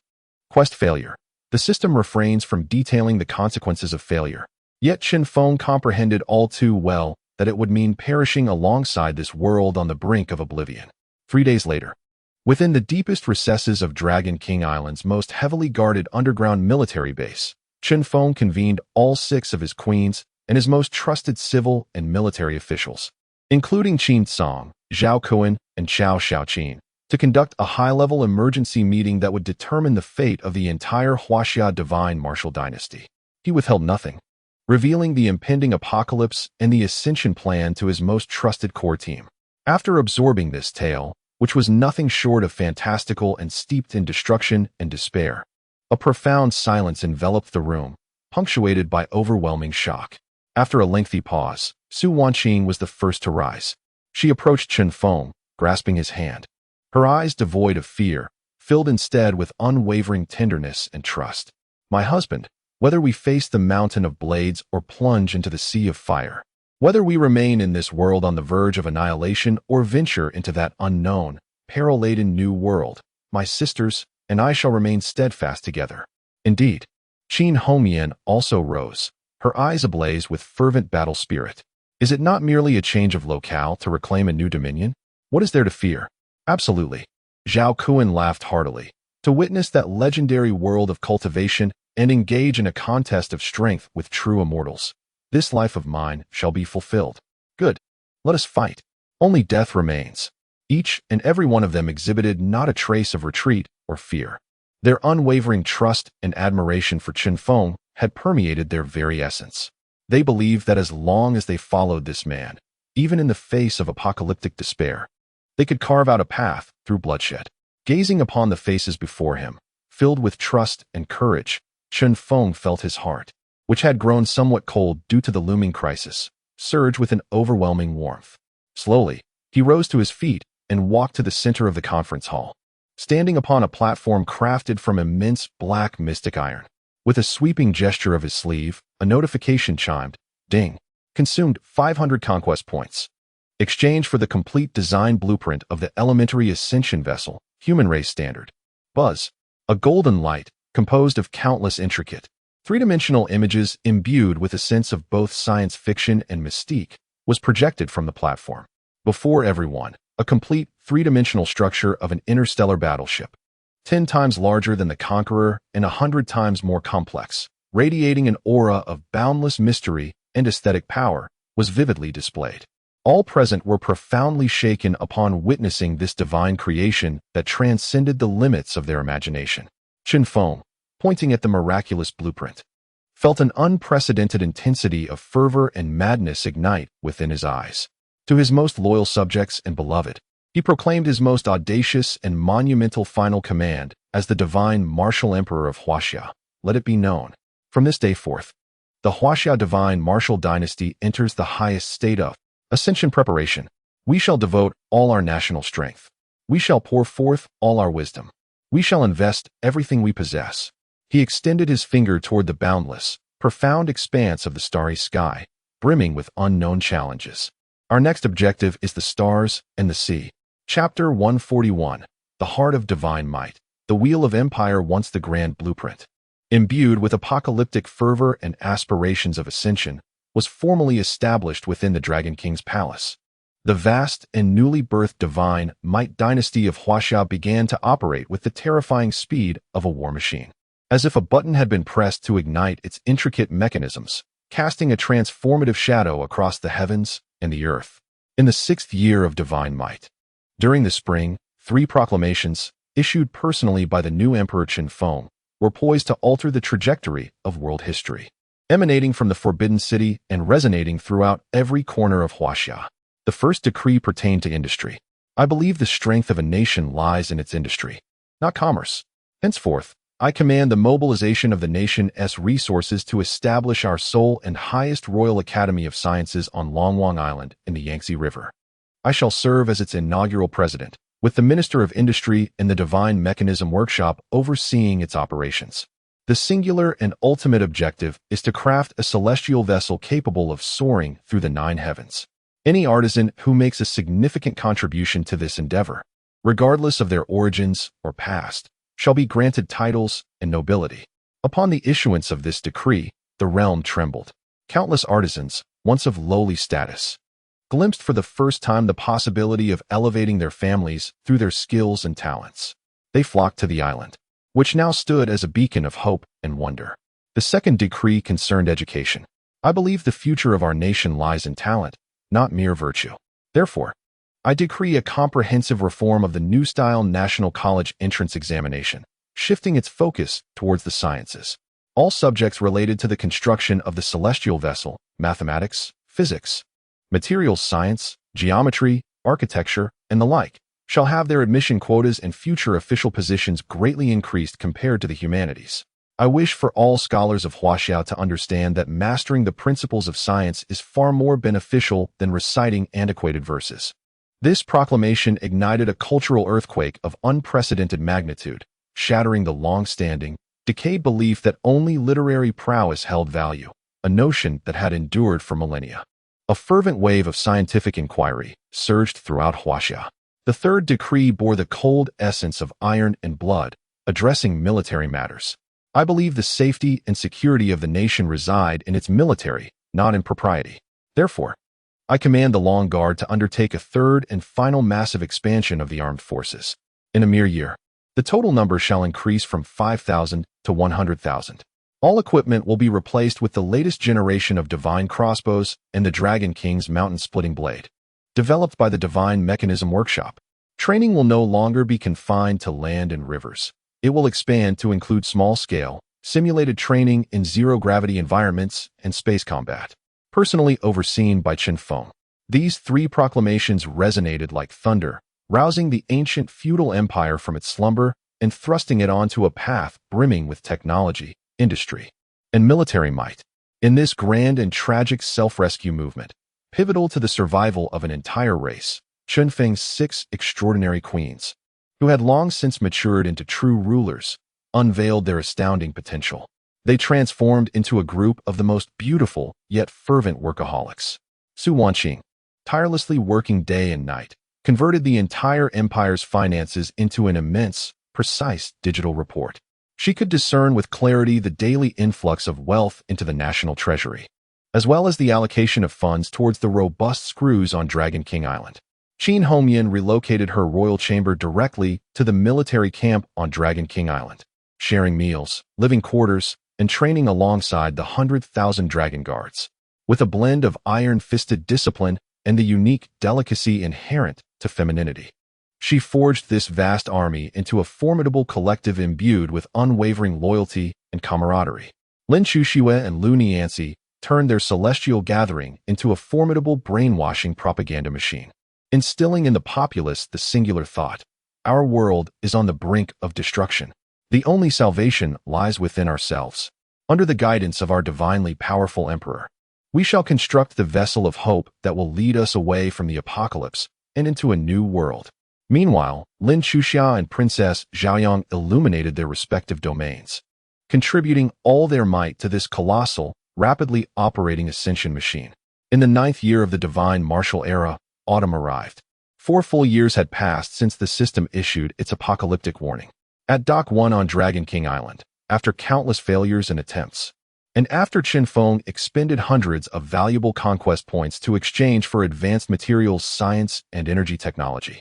Quest failure. The system refrains from detailing the consequences of failure. Yet Chun Feng comprehended all too well that it would mean perishing alongside this world on the brink of oblivion. 3 days later, within the deepest recesses of Dragon King Island's most heavily guarded underground military base, Chun Feng convened all 6 of his queens and his most trusted civil and military officials, including Qin Song, Zhao Kuan, and Chao Xiaoqin, to conduct a high-level emergency meeting that would determine the fate of the entire Huaxia divine martial dynasty. He withheld nothing, revealing the impending apocalypse and the ascension plan to his most trusted core team. After absorbing this tale, which was nothing short of fantastical and steeped in destruction and despair, a profound silence enveloped the room, punctuated by overwhelming shock. After a lengthy pause, Su Wanqing was the first to rise. She approached Chun Feng, grasping his hand. Her eyes devoid of fear, filled instead with unwavering tenderness and trust. "My husband, whether we face the mountain of blades or plunge into the sea of fire, whether we remain in this world on the verge of annihilation or venture into that unknown, peril-laden new world, my sisters and I shall remain steadfast together." Indeed, Qin Hongyan also rose, her eyes ablaze with fervent battle spirit. Is it not merely a change of locale to reclaim a new dominion? What is there to fear? Absolutely. Zhao Kuan laughed heartily. To witness that legendary world of cultivation and engage in a contest of strength with true immortals. This life of mine shall be fulfilled. Good. Let us fight. Only death remains. Each and every one of them exhibited not a trace of retreat or fear. Their unwavering trust and admiration for Chun Feng had permeated their very essence. They believed that as long as they followed this man, even in the face of apocalyptic despair, they could carve out a path through bloodshed. Gazing upon the faces before him, filled with trust and courage, Chun Feng felt his heart, which had grown somewhat cold due to the looming crisis, surge with an overwhelming warmth. Slowly, he rose to his feet and walked to the center of the conference hall. Standing upon a platform crafted from immense black mystic iron, with a sweeping gesture of his sleeve, a notification chimed. Ding. Consumed 500 conquest points. Exchange for the complete design blueprint of the elementary ascension vessel, human race standard. Buzz. A golden light, composed of countless intricate, three-dimensional images imbued with a sense of both science fiction and mystique, was projected from the platform. Before everyone, a complete three-dimensional structure of an interstellar battleship, 10 times larger than the Conqueror and 100 times more complex, radiating an aura of boundless mystery and aesthetic power, was vividly displayed. All present were profoundly shaken upon witnessing this divine creation that transcended the limits of their imagination. Chun Feng, pointing at the miraculous blueprint. Felt an unprecedented intensity of fervor and madness ignite within his eyes. To his most loyal subjects and beloved, he proclaimed his most audacious and monumental final command as the divine martial emperor of Huaxia. Let it be known, from this day forth, the Huaxia divine martial dynasty enters the highest state of ascension preparation. We shall devote all our national strength. We shall pour forth all our wisdom. We shall invest everything we possess. He extended his finger toward the boundless, profound expanse of the starry sky, brimming with unknown challenges. Our next objective is the stars and the sea. Chapter 141, The Heart of Divine Might. The Wheel of Empire once the grand blueprint, imbued with apocalyptic fervor and aspirations of ascension, was formally established within the Dragon King's palace. The vast and newly birthed divine might dynasty of Huaxia began to operate with the terrifying speed of a war machine, as if a button had been pressed to ignite its intricate mechanisms, casting a transformative shadow across the heavens and the earth. In the 6th year of divine might, during the spring, 3 proclamations, issued personally by the new Emperor Qinfeng, were poised to alter the trajectory of world history. Emanating from the Forbidden City and resonating throughout every corner of Huaxia, the first decree pertained to industry. I believe the strength of a nation lies in its industry, not commerce. Henceforth, I command the mobilization of the nation's resources to establish our sole and highest Royal Academy of Sciences on Longwang Island in the Yangtze River. I shall serve as its inaugural president, with the Minister of Industry and the Divine Mechanism Workshop overseeing its operations. The singular and ultimate objective is to craft a celestial vessel capable of soaring through the 9 heavens. Any artisan who makes a significant contribution to this endeavor, regardless of their origins or past, shall be granted titles and nobility. Upon the issuance of this decree, the realm trembled. Countless artisans, once of lowly status, glimpsed for the first time the possibility of elevating their families through their skills and talents. They flocked to the island, which now stood as a beacon of hope and wonder. The second decree concerned education. I believe the future of our nation lies in talent, not mere virtue. Therefore, I decree a comprehensive reform of the new-style National College entrance examination, shifting its focus towards the sciences. All subjects related to the construction of the celestial vessel, mathematics, physics, materials science, geometry, architecture, and the like, shall have their admission quotas and future official positions greatly increased compared to the humanities. I wish for all scholars of Huaxia to understand that mastering the principles of science is far more beneficial than reciting antiquated verses. This proclamation ignited a cultural earthquake of unprecedented magnitude, shattering the long-standing, decayed belief that only literary prowess held value, a notion that had endured for millennia. A fervent wave of scientific inquiry surged throughout Huaxia. The third decree bore the cold essence of iron and blood, addressing military matters. I believe the safety and security of the nation reside in its military, not in propriety. Therefore, I command the Long Guard to undertake a third and final massive expansion of the armed forces. In a mere year, the total number shall increase from 5,000 to 100,000. All equipment will be replaced with the latest generation of divine crossbows and the Dragon King's mountain-splitting blade, developed by the Divine Mechanism Workshop. Training will no longer be confined to land and rivers. It will expand to include small-scale, simulated training in zero-gravity environments and space combat. Personally overseen by Qinfeng, these 3 proclamations resonated like thunder, rousing the ancient feudal empire from its slumber and thrusting it onto a path brimming with technology, industry, and military might. In this grand and tragic self-rescue movement, pivotal to the survival of an entire race, Qinfeng's 6 extraordinary queens, who had long since matured into true rulers, unveiled their astounding potential. They transformed into a group of the most beautiful yet fervent workaholics. Su Wanqing, tirelessly working day and night, converted the entire empire's finances into an immense, precise digital report. She could discern with clarity the daily influx of wealth into the national treasury, as well as the allocation of funds towards the robust screws on Dragon King Island. Qin Hongyan relocated her royal chamber directly to the military camp on Dragon King Island, sharing meals, living quarters, and training alongside the 100,000 dragon guards. With a blend of iron-fisted discipline and the unique delicacy inherent to femininity, She forged this vast army into a formidable collective imbued with unwavering loyalty and camaraderie. Lin Chuxue and Lu Nianxi turned their celestial gathering into a formidable brainwashing propaganda machine, instilling in the populace the singular thought: our world is on the brink of destruction. The only salvation lies within ourselves. Under the guidance of our divinely powerful emperor, we shall construct the vessel of hope that will lead us away from the apocalypse and into a new world. Meanwhile, Lin Chuxia and Princess Zhaoyang illuminated their respective domains, contributing all their might to this colossal, rapidly operating ascension machine. In the 9th year of the divine martial era, autumn arrived. 4 full years had passed since the system issued its apocalyptic warning. At Dock 1 on Dragon King Island, after countless failures and attempts, and after Qin Feng expended hundreds of valuable conquest points to exchange for advanced materials, science, and energy technology,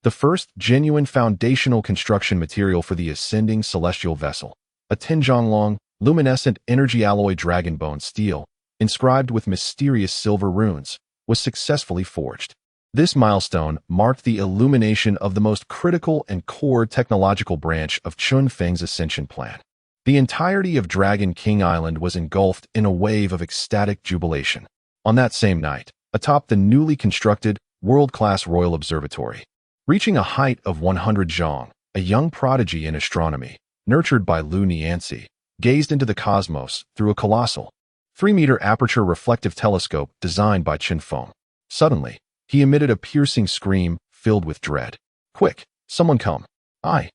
the first genuine foundational construction material for the ascending celestial vessel, a Tianzhonglong, luminescent energy alloy dragon bone steel, inscribed with mysterious silver runes, was successfully forged. This milestone marked the illumination of the most critical and core technological branch of Qin Feng's ascension plan. The entirety of Dragon King Island was engulfed in a wave of ecstatic jubilation. On that same night, atop the newly constructed, world-class Royal Observatory, reaching a height of 100 zhang, a young prodigy in astronomy, nurtured by Lu Nianxi, gazed into the cosmos through a colossal, 3-meter aperture reflective telescope designed by Qin Feng. Suddenly, he emitted a piercing scream filled with dread. "Quick, someone come. I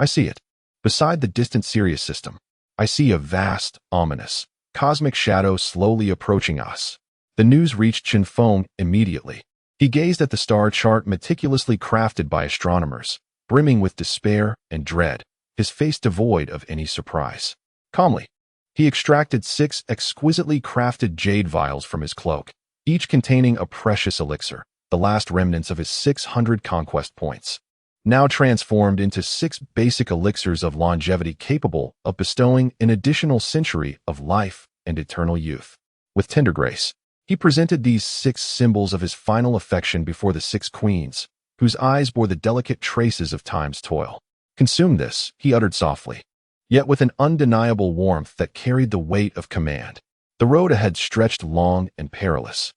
see it. Beside the distant Sirius system, I see a vast, ominous, cosmic shadow slowly approaching us." The news reached Qin Feng immediately. He gazed at the star chart meticulously crafted by astronomers, brimming with despair and dread, his face devoid of any surprise. Calmly, he extracted 6 exquisitely crafted jade vials from his cloak, each containing a precious elixir, the last remnants of his 600 conquest points, now transformed into 6 basic elixirs of longevity capable of bestowing an additional century of life and eternal youth. With tender grace, he presented these 6 symbols of his final affection before the 6 queens, whose eyes bore the delicate traces of time's toil. "Consume this," he uttered softly, yet with an undeniable warmth that carried the weight of command. The road ahead stretched long and perilous.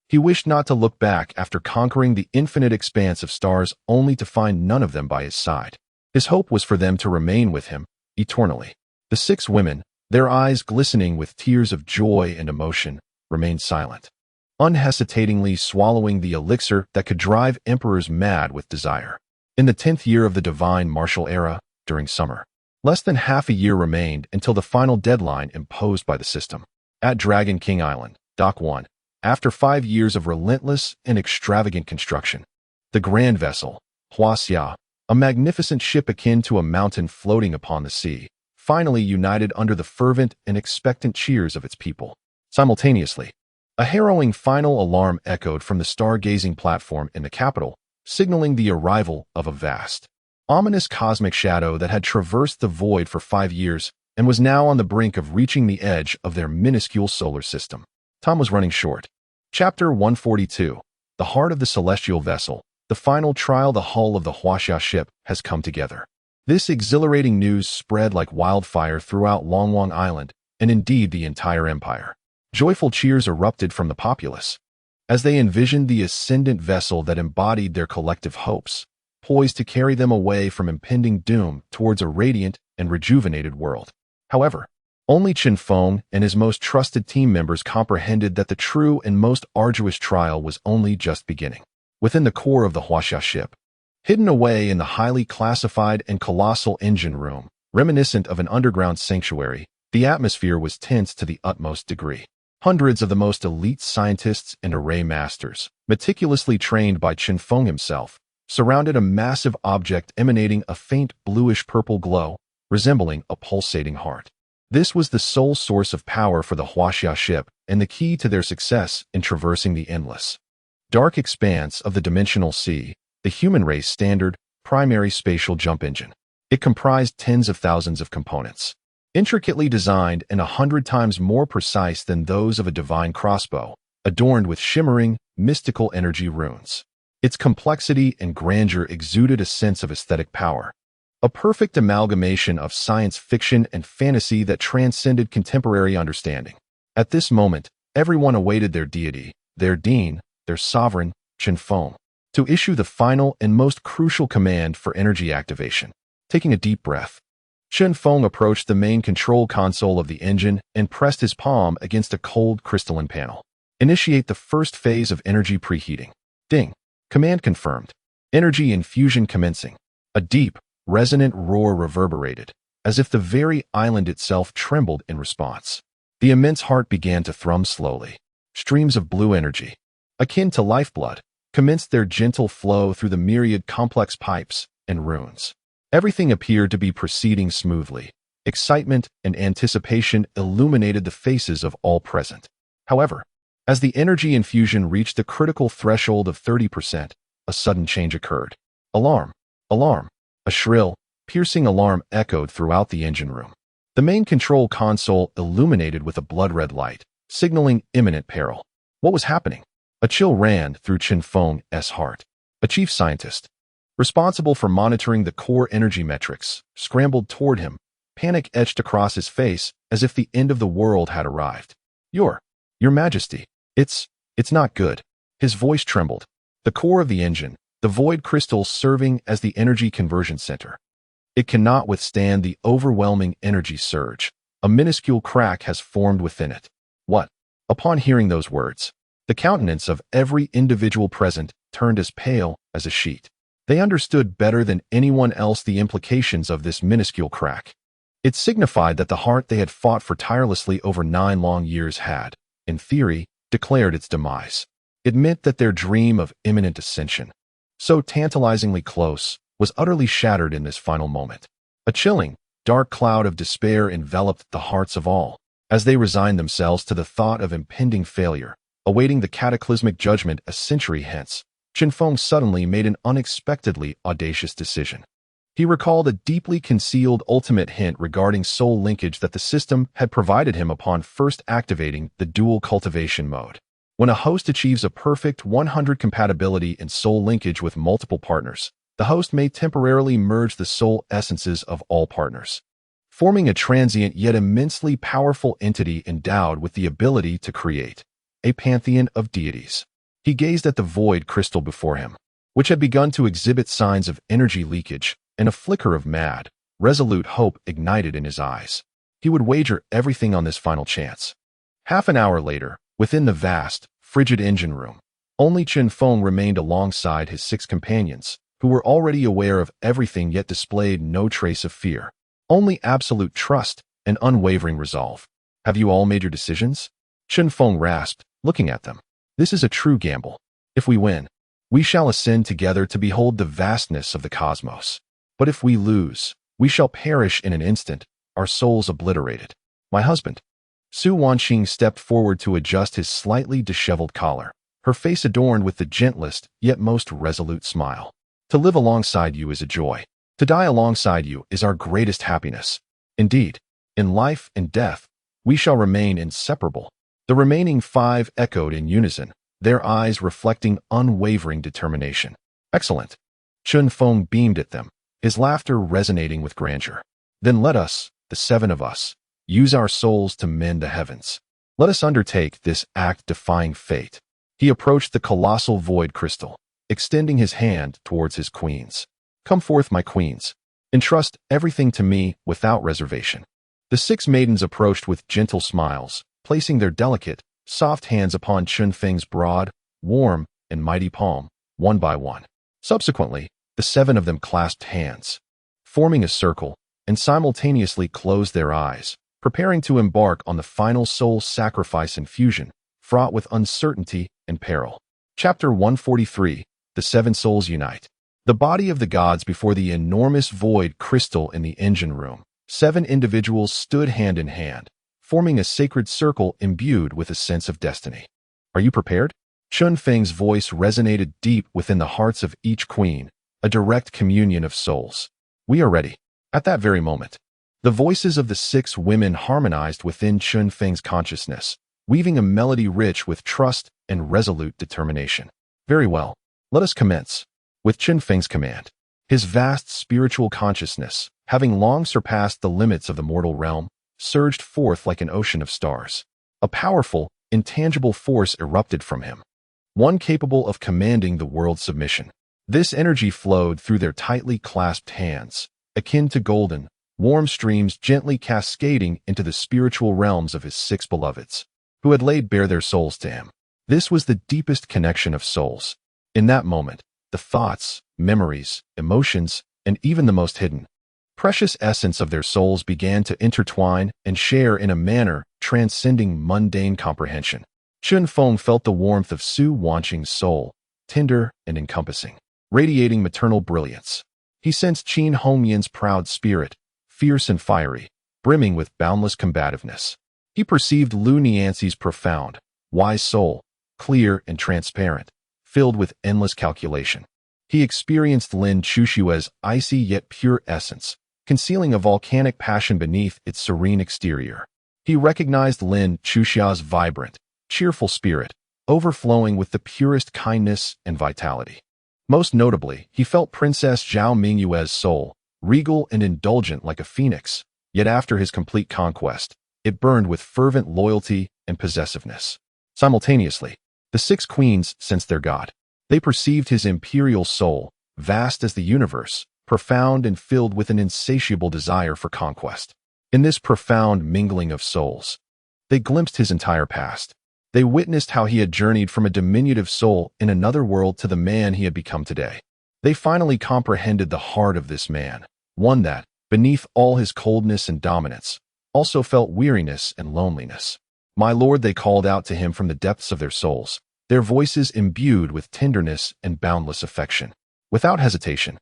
He wished not to look back after conquering the infinite expanse of stars only to find none of them by his side. His hope was for them to remain with him eternally. The 6 women, their eyes glistening with tears of joy and emotion, remained silent, unhesitatingly swallowing the elixir that could drive emperors mad with desire. In the 10th year of the divine martial era, during summer, less than half a year remained until the final deadline imposed by the system. At Dragon King Island, Dock 1, after 5 years of relentless and extravagant construction, the grand vessel, Huaxia, a magnificent ship akin to a mountain floating upon the sea, finally united under the fervent and expectant cheers of its people. Simultaneously, a harrowing final alarm echoed from the stargazing platform in the capital, signaling the arrival of a vast, ominous cosmic shadow that had traversed the void for 5 years and was now on the brink of reaching the edge of their minuscule solar system. Time was running short. Chapter 142. The heart of the celestial vessel, the final trial. The hull of the Huaxia ship has come together. This exhilarating news spread like wildfire throughout Longwang Island, and indeed the entire empire. Joyful cheers erupted from the populace as they envisioned the ascendant vessel that embodied their collective hopes, poised to carry them away from impending doom towards a radiant and rejuvenated world. However, only Qin Feng and his most trusted team members comprehended that the true and most arduous trial was only just beginning. Within the core of the Huaxia ship, hidden away in the highly classified and colossal engine room, reminiscent of an underground sanctuary, the atmosphere was tense to the utmost degree. Hundreds of the most elite scientists and array masters, meticulously trained by Qin Feng himself, surrounded a massive object emanating a faint bluish-purple glow, resembling a pulsating heart. This was the sole source of power for the Huaxia ship and the key to their success in traversing the endless, dark expanse of the dimensional sea, the human race standard, primary spatial jump engine. It comprised tens of thousands of components, intricately designed and 100 times more precise than those of a divine crossbow, adorned with shimmering, mystical energy runes. Its complexity and grandeur exuded a sense of aesthetic power, a perfect amalgamation of science fiction and fantasy that transcended contemporary understanding. At this moment, everyone awaited their deity, their dean, their sovereign, Chen Feng, to issue the final and most crucial command for energy activation. Taking a deep breath, Chen Feng approached the main control console of the engine and pressed his palm against a cold crystalline panel. Initiate the first phase of energy preheating. Ding. Command confirmed. Energy infusion commencing. A deep, resonant roar reverberated, as if the very island itself trembled in response. The immense heart began to thrum slowly. Streams of blue energy, akin to lifeblood, commenced their gentle flow through the myriad complex pipes and runes. Everything appeared to be proceeding smoothly. Excitement and anticipation illuminated the faces of all present. However, as the energy infusion reached the critical threshold of 30%, a sudden change occurred. Alarm! Alarm! A shrill, piercing alarm echoed throughout the engine room. The main control console illuminated with a blood-red light, signaling imminent peril. What was happening? A chill ran through Chen Feng's heart. A chief scientist, responsible for monitoring the core energy metrics, scrambled toward him, panic etched across his face as if the end of the world had arrived. Your Majesty, it's not good. His voice trembled. The core of the engine, the void crystal serving as the energy conversion center. It cannot withstand the overwhelming energy surge. A minuscule crack has formed within it. What? Upon hearing those words, the countenance of every individual present turned as pale as a sheet. They understood better than anyone else the implications of this minuscule crack. It signified that the heart they had fought for tirelessly over 9 long years had, in theory, declared its demise. It meant that their dream of imminent ascension, so tantalizingly close, was utterly shattered in this final moment. A chilling, dark cloud of despair enveloped the hearts of all, as they resigned themselves to the thought of impending failure, awaiting the cataclysmic judgment a century hence. Chen Feng suddenly made an unexpectedly audacious decision. He recalled a deeply concealed ultimate hint regarding soul linkage that the system had provided him upon first activating the dual cultivation mode. When a host achieves a perfect 100 compatibility in soul linkage with multiple partners, the host may temporarily merge the soul essences of all partners, forming a transient yet immensely powerful entity endowed with the ability to create a pantheon of deities. He gazed at the void crystal before him, which had begun to exhibit signs of energy leakage, and a flicker of mad, resolute hope ignited in his eyes. He would wager everything on this final chance. Half an hour later, within the vast, frigid engine room, only Chen Feng remained alongside his 6 companions, who were already aware of everything yet displayed no trace of fear. Only absolute trust and unwavering resolve. Have you all made your decisions? Chen Feng rasped, looking at them. This is a true gamble. If we win, we shall ascend together to behold the vastness of the cosmos. But if we lose, we shall perish in an instant, our souls obliterated. My husband. Su Wanqing stepped forward to adjust his slightly disheveled collar, her face adorned with the gentlest yet most resolute smile. To live alongside you is a joy. To die alongside you is our greatest happiness. Indeed, in life and death, we shall remain inseparable. The remaining 5 echoed in unison, their eyes reflecting unwavering determination. Excellent. Chen Feng beamed at them, his laughter resonating with grandeur. Then let us, the 7 of us, use our souls to mend the heavens. Let us undertake this act defying fate. He approached the colossal void crystal, extending his hand towards his queens. Come forth, my queens. Entrust everything to me without reservation. The 6 maidens approached with gentle smiles, placing their delicate, soft hands upon Chen Feng's broad, warm, and mighty palm, one by one. Subsequently, the 7 of them clasped hands, forming a circle, and simultaneously closed their eyes, preparing to embark on the final soul sacrifice infusion, fraught with uncertainty and peril. Chapter 143, The 7 Souls Unite. The body of the gods before the enormous void crystal in the engine room. 7 individuals stood hand in hand, forming a sacred circle imbued with a sense of destiny. Are you prepared? Chen Feng's voice resonated deep within the hearts of each queen, a direct communion of souls. We are ready. At that very moment, the voices of the 6 women harmonized within Chen Feng's consciousness, weaving a melody rich with trust and resolute determination. Very well. Let us commence with Qin Feng's command. His vast spiritual consciousness, having long surpassed the limits of the mortal realm, surged forth like an ocean of stars. A powerful, intangible force erupted from him, one capable of commanding the world's submission. This energy flowed through their tightly clasped hands, akin to golden, warm streams gently cascading into the spiritual realms of his six beloveds, who had laid bare their souls to him. This was the deepest connection of souls. In that moment, the thoughts, memories, emotions, and even the most hidden, precious essence of their souls began to intertwine and share in a manner transcending mundane comprehension. Qin Feng felt the warmth of Su Wanqing's soul, tender and encompassing, radiating maternal brilliance. He sensed Qin Hongyan's proud spirit, fierce and fiery, brimming with boundless combativeness. He perceived Lu Nianxi's profound, wise soul, clear and transparent, filled with endless calculation. He experienced Lin Chushua's icy yet pure essence, concealing a volcanic passion beneath its serene exterior. He recognized Lin Chushua's vibrant, cheerful spirit, overflowing with the purest kindness and vitality. Most notably, he felt Princess Zhao Mingyue's soul, regal and indulgent like a phoenix, yet after his complete conquest, it burned with fervent loyalty and possessiveness. Simultaneously, the six queens sensed their god. They perceived his imperial soul, vast as the universe, profound and filled with an insatiable desire for conquest. In this profound mingling of souls, they glimpsed his entire past. They witnessed how he had journeyed from a diminutive soul in another world to the man he had become today. They finally comprehended the heart of this man, one that, beneath all his coldness and dominance, also felt weariness and loneliness. My lord, they called out to him from the depths of their souls, their voices imbued with tenderness and boundless affection. Without hesitation,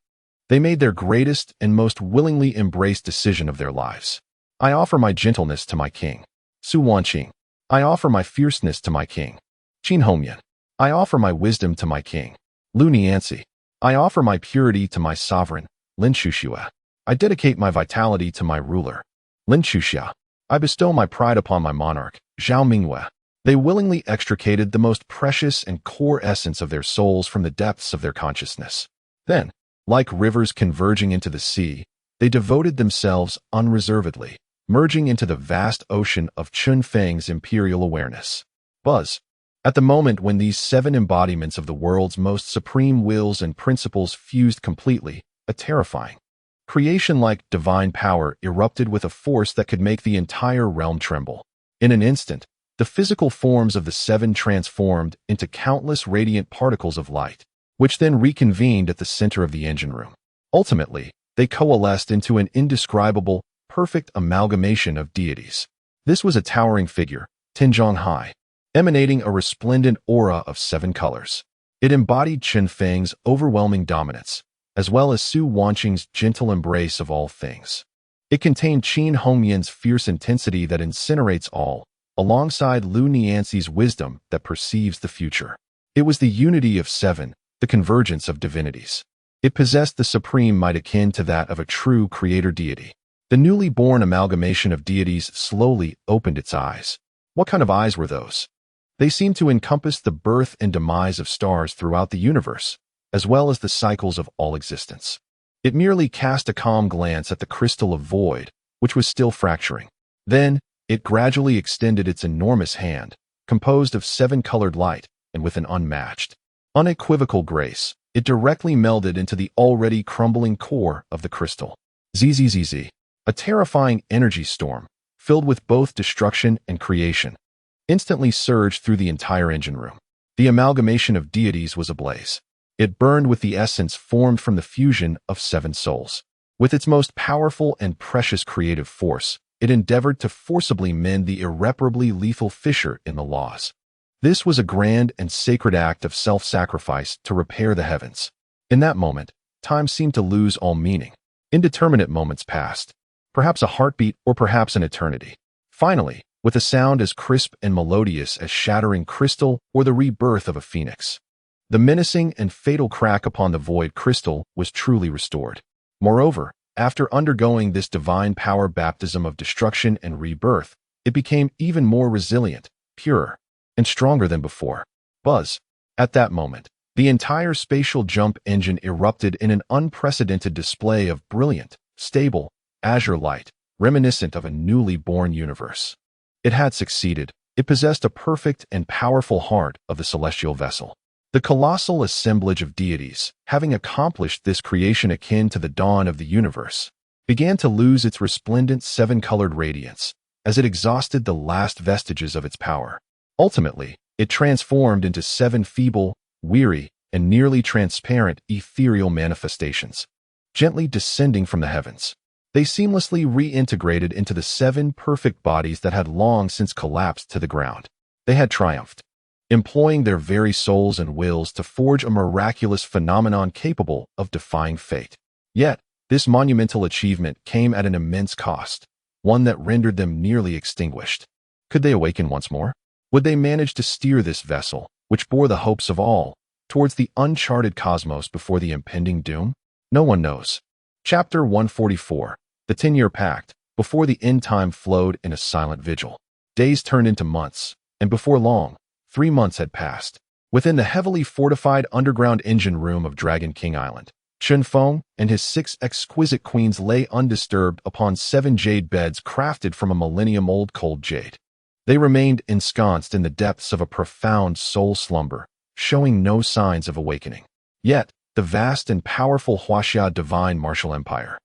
they made their greatest and most willingly embraced decision of their lives. I offer my gentleness to my king, Su Wanqing. I offer my fierceness to my king, Qin Hongyan. I offer my wisdom to my king, Lu Nianxi. I offer my purity to my sovereign, Lin Chuxia. I dedicate my vitality to my ruler, Lin Chuxia. I bestow my pride upon my monarch, Zhao Mingyue. They willingly extricated the most precious and core essence of their souls from the depths of their consciousness. Then, like rivers converging into the sea, they devoted themselves unreservedly, merging into the vast ocean of Qin Feng's imperial awareness. Buzz. At the moment when these seven embodiments of the world's most supreme wills and principles fused completely, a terrifying, creation-like divine power erupted with a force that could make the entire realm tremble. In an instant, the physical forms of the seven transformed into countless radiant particles of light, which then reconvened at the center of the engine room. Ultimately, they coalesced into an indescribable, perfect amalgamation of deities. This was a towering figure, 10 zhang high, emanating a resplendent aura of 7 colors. It embodied Qin Feng's overwhelming dominance, as well as Su Wanqing's gentle embrace of all things. It contained Qin Hongyan's fierce intensity that incinerates all, alongside Lu Nianxi's wisdom that perceives the future. It was the unity of 7, the convergence of divinities. It possessed the supreme might akin to that of a true creator deity. The newly born amalgamation of deities slowly opened its eyes. What kind of eyes were those? They seemed to encompass the birth and demise of stars throughout the universe, as well as the cycles of all existence. It merely cast a calm glance at the crystal of void, which was still fracturing. Then, it gradually extended its enormous hand, composed of 7 colored light, and with an unmatched, unequivocal grace, it directly melded into the already crumbling core of the crystal. ZZZZ. A terrifying energy storm, filled with both destruction and creation, instantly surged through the entire engine room. The amalgamation of deities was ablaze. It burned with the essence formed from the fusion of 7 souls. With its most powerful and precious creative force, it endeavored to forcibly mend the irreparably lethal fissure in the laws. This was a grand and sacred act of self-sacrifice to repair the heavens. In that moment, time seemed to lose all meaning. Indeterminate moments passed, perhaps a heartbeat or perhaps an eternity. Finally, with a sound as crisp and melodious as shattering crystal or the rebirth of a phoenix, the menacing and fatal crack upon the void crystal was truly restored. Moreover, after undergoing this divine power baptism of destruction and rebirth, it became even more resilient, purer, and stronger than before. Buzz. At that moment, The entire spatial jump engine erupted in an unprecedented display of brilliant, stable, azure light, reminiscent of a newly born universe. It had succeeded. It possessed a perfect and powerful heart of the celestial vessel. The colossal assemblage of deities, having accomplished this creation akin to the dawn of the universe, began to lose its resplendent seven-colored radiance as it exhausted the last vestiges of its power. Ultimately, it transformed into seven feeble, weary, and nearly transparent ethereal manifestations, gently descending from the heavens. They seamlessly reintegrated into the seven perfect bodies that had long since collapsed to the ground. They had triumphed, employing their very souls and wills to forge a miraculous phenomenon capable of defying fate. Yet, this monumental achievement came at an immense cost, one that rendered them nearly extinguished. Could they awaken once more? Would they manage to steer this vessel, which bore the hopes of all, towards the uncharted cosmos before the impending doom? No one knows. Chapter 144. The 10-Year Pact. Before the end time flowed in a silent vigil. Days turned into months, and before long, 3 months had passed. Within the heavily fortified underground engine room of Dragon King Island, Chen Feng and his 6 exquisite queens lay undisturbed upon 7 jade beds crafted from a millennium-old cold jade. They remained ensconced in the depths of a profound soul slumber, showing no signs of awakening. Yet, the vast and powerful Huaxia Divine Martial Empire,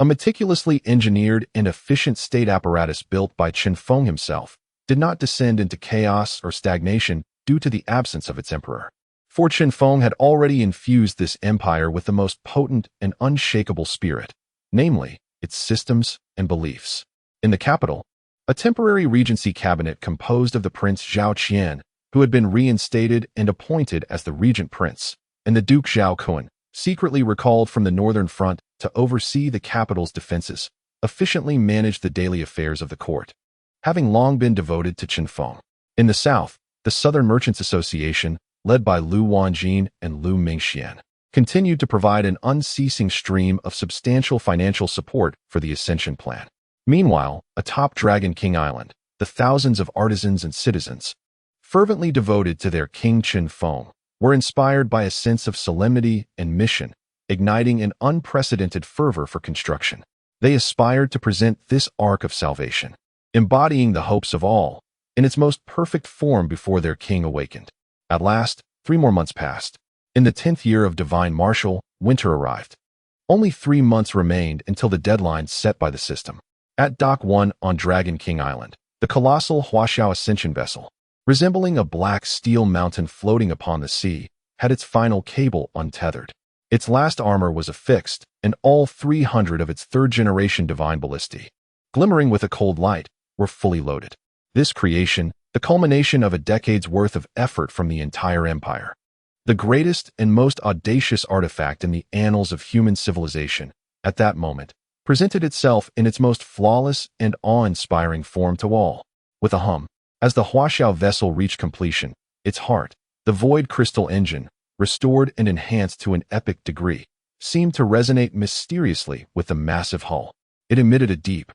a meticulously engineered and efficient state apparatus built by Chen Feng himself, did not descend into chaos or stagnation due to the absence of its emperor. For Chen Feng had already infused this empire with the most potent and unshakable spirit, namely, its systems and beliefs. In the capital, a temporary regency cabinet composed of the Prince Zhao Qian, who had been reinstated and appointed as the regent prince, and the Duke Zhao Kun, secretly recalled from the Northern Front to oversee the capital's defenses, efficiently managed the daily affairs of the court, having long been devoted to Chen Feng. In the south, the Southern Merchants Association, led by Lu Wanjin and Lu Mingxian, continued to provide an unceasing stream of substantial financial support for the Ascension Plan. Meanwhile, atop Dragon King Island, the thousands of artisans and citizens, fervently devoted to their King Chen Feng, were inspired by a sense of solemnity and mission, igniting an unprecedented fervor for construction. They aspired to present this ark of salvation, embodying the hopes of all, in its most perfect form before their king awakened. At last, 3 more months passed. In the 10th year of Divine Martial, winter arrived. Only 3 months remained until the deadline set by the system. At Dock 1 on Dragon King Island, the colossal Huaxiao Ascension vessel, resembling a black steel mountain floating upon the sea, had its final cable untethered. Its last armor was affixed, and all 300 of its third-generation divine ballistae, glimmering with a cold light, were fully loaded. This creation, the culmination of a decade's worth of effort from the entire empire, the greatest and most audacious artifact in the annals of human civilization, at that moment, presented itself in its most flawless and awe-inspiring form to all. With a hum, as the Huaxiao vessel reached completion, its heart, the void crystal engine, restored and enhanced to an epic degree, seemed to resonate mysteriously with the massive hull. It emitted a deep,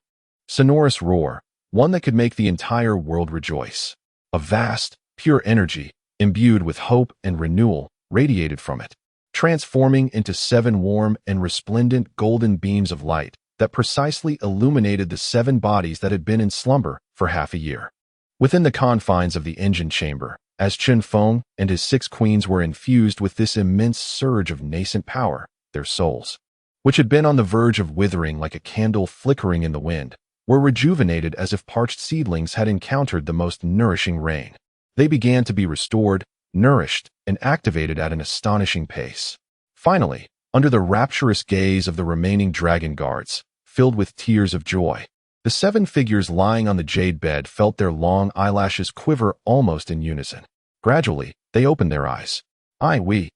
sonorous roar, one that could make the entire world rejoice. A vast, pure energy, imbued with hope and renewal, radiated from it, transforming into 7 warm and resplendent golden beams of light that precisely illuminated the 7 bodies that had been in slumber for half a year. Within the confines of the engine chamber, as Chen Feng and his 6 queens were infused with this immense surge of nascent power, their souls, which had been on the verge of withering like a candle flickering in the wind, were rejuvenated as if parched seedlings had encountered the most nourishing rain. They began to be restored, nourished, and activated at an astonishing pace. Finally, under the rapturous gaze of the remaining dragon guards, filled with tears of joy, the 7 figures lying on the jade bed felt their long eyelashes quiver almost in unison. Gradually, they opened their eyes. We.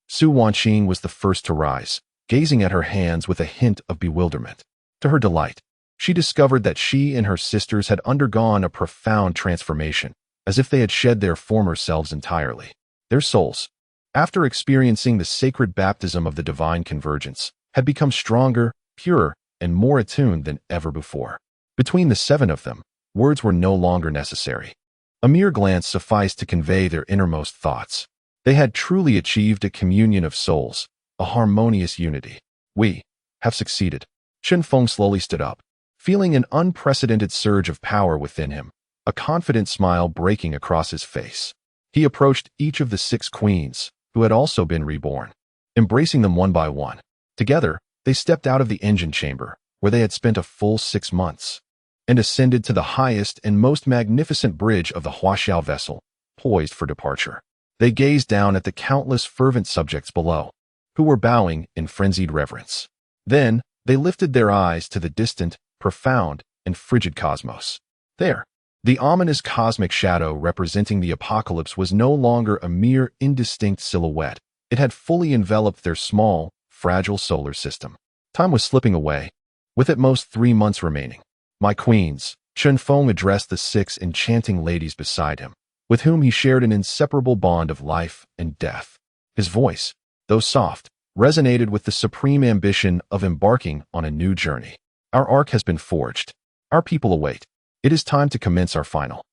Su Wanqing was the first to rise, gazing at her hands with a hint of bewilderment. To her delight, she discovered that she and her sisters had undergone a profound transformation, as if they had shed their former selves entirely. Their souls, after experiencing the sacred baptism of the divine convergence, had become stronger, purer, and more attuned than ever before. Between the 7 of them, words were no longer necessary. A mere glance sufficed to convey their innermost thoughts. They had truly achieved a communion of souls, a harmonious unity. We have succeeded. Chen Feng slowly stood up, feeling an unprecedented surge of power within him, a confident smile breaking across his face. He approached each of the 6 queens, who had also been reborn, embracing them one by one. Together, they stepped out of the engine chamber, where they had spent a full 6 months, and ascended to the highest and most magnificent bridge of the Huaxiao vessel, poised for departure. They gazed down at the countless fervent subjects below, who were bowing in frenzied reverence. Then, they lifted their eyes to the distant, profound, and frigid cosmos. There, the ominous cosmic shadow representing the apocalypse was no longer a mere indistinct silhouette. It had fully enveloped their small, fragile solar system. Time was slipping away, with at most 3 months remaining. My queens, Chen Feng addressed the 6 enchanting ladies beside him, with whom he shared an inseparable bond of life and death. His voice, though soft, resonated with the supreme ambition of embarking on a new journey. Our arc has been forged. Our people await. It is time to commence our final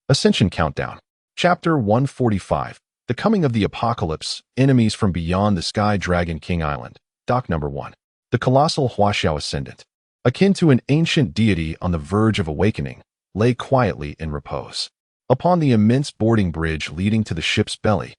Ascension Countdown. Chapter 145. The Coming of the Apocalypse, Enemies from Beyond the Sky. Dragon King Island. Dock Number 1. The colossal Huaxiao Ascendant, akin to an ancient deity on the verge of awakening, lay quietly in repose. Upon the immense boarding bridge leading to the ship's belly,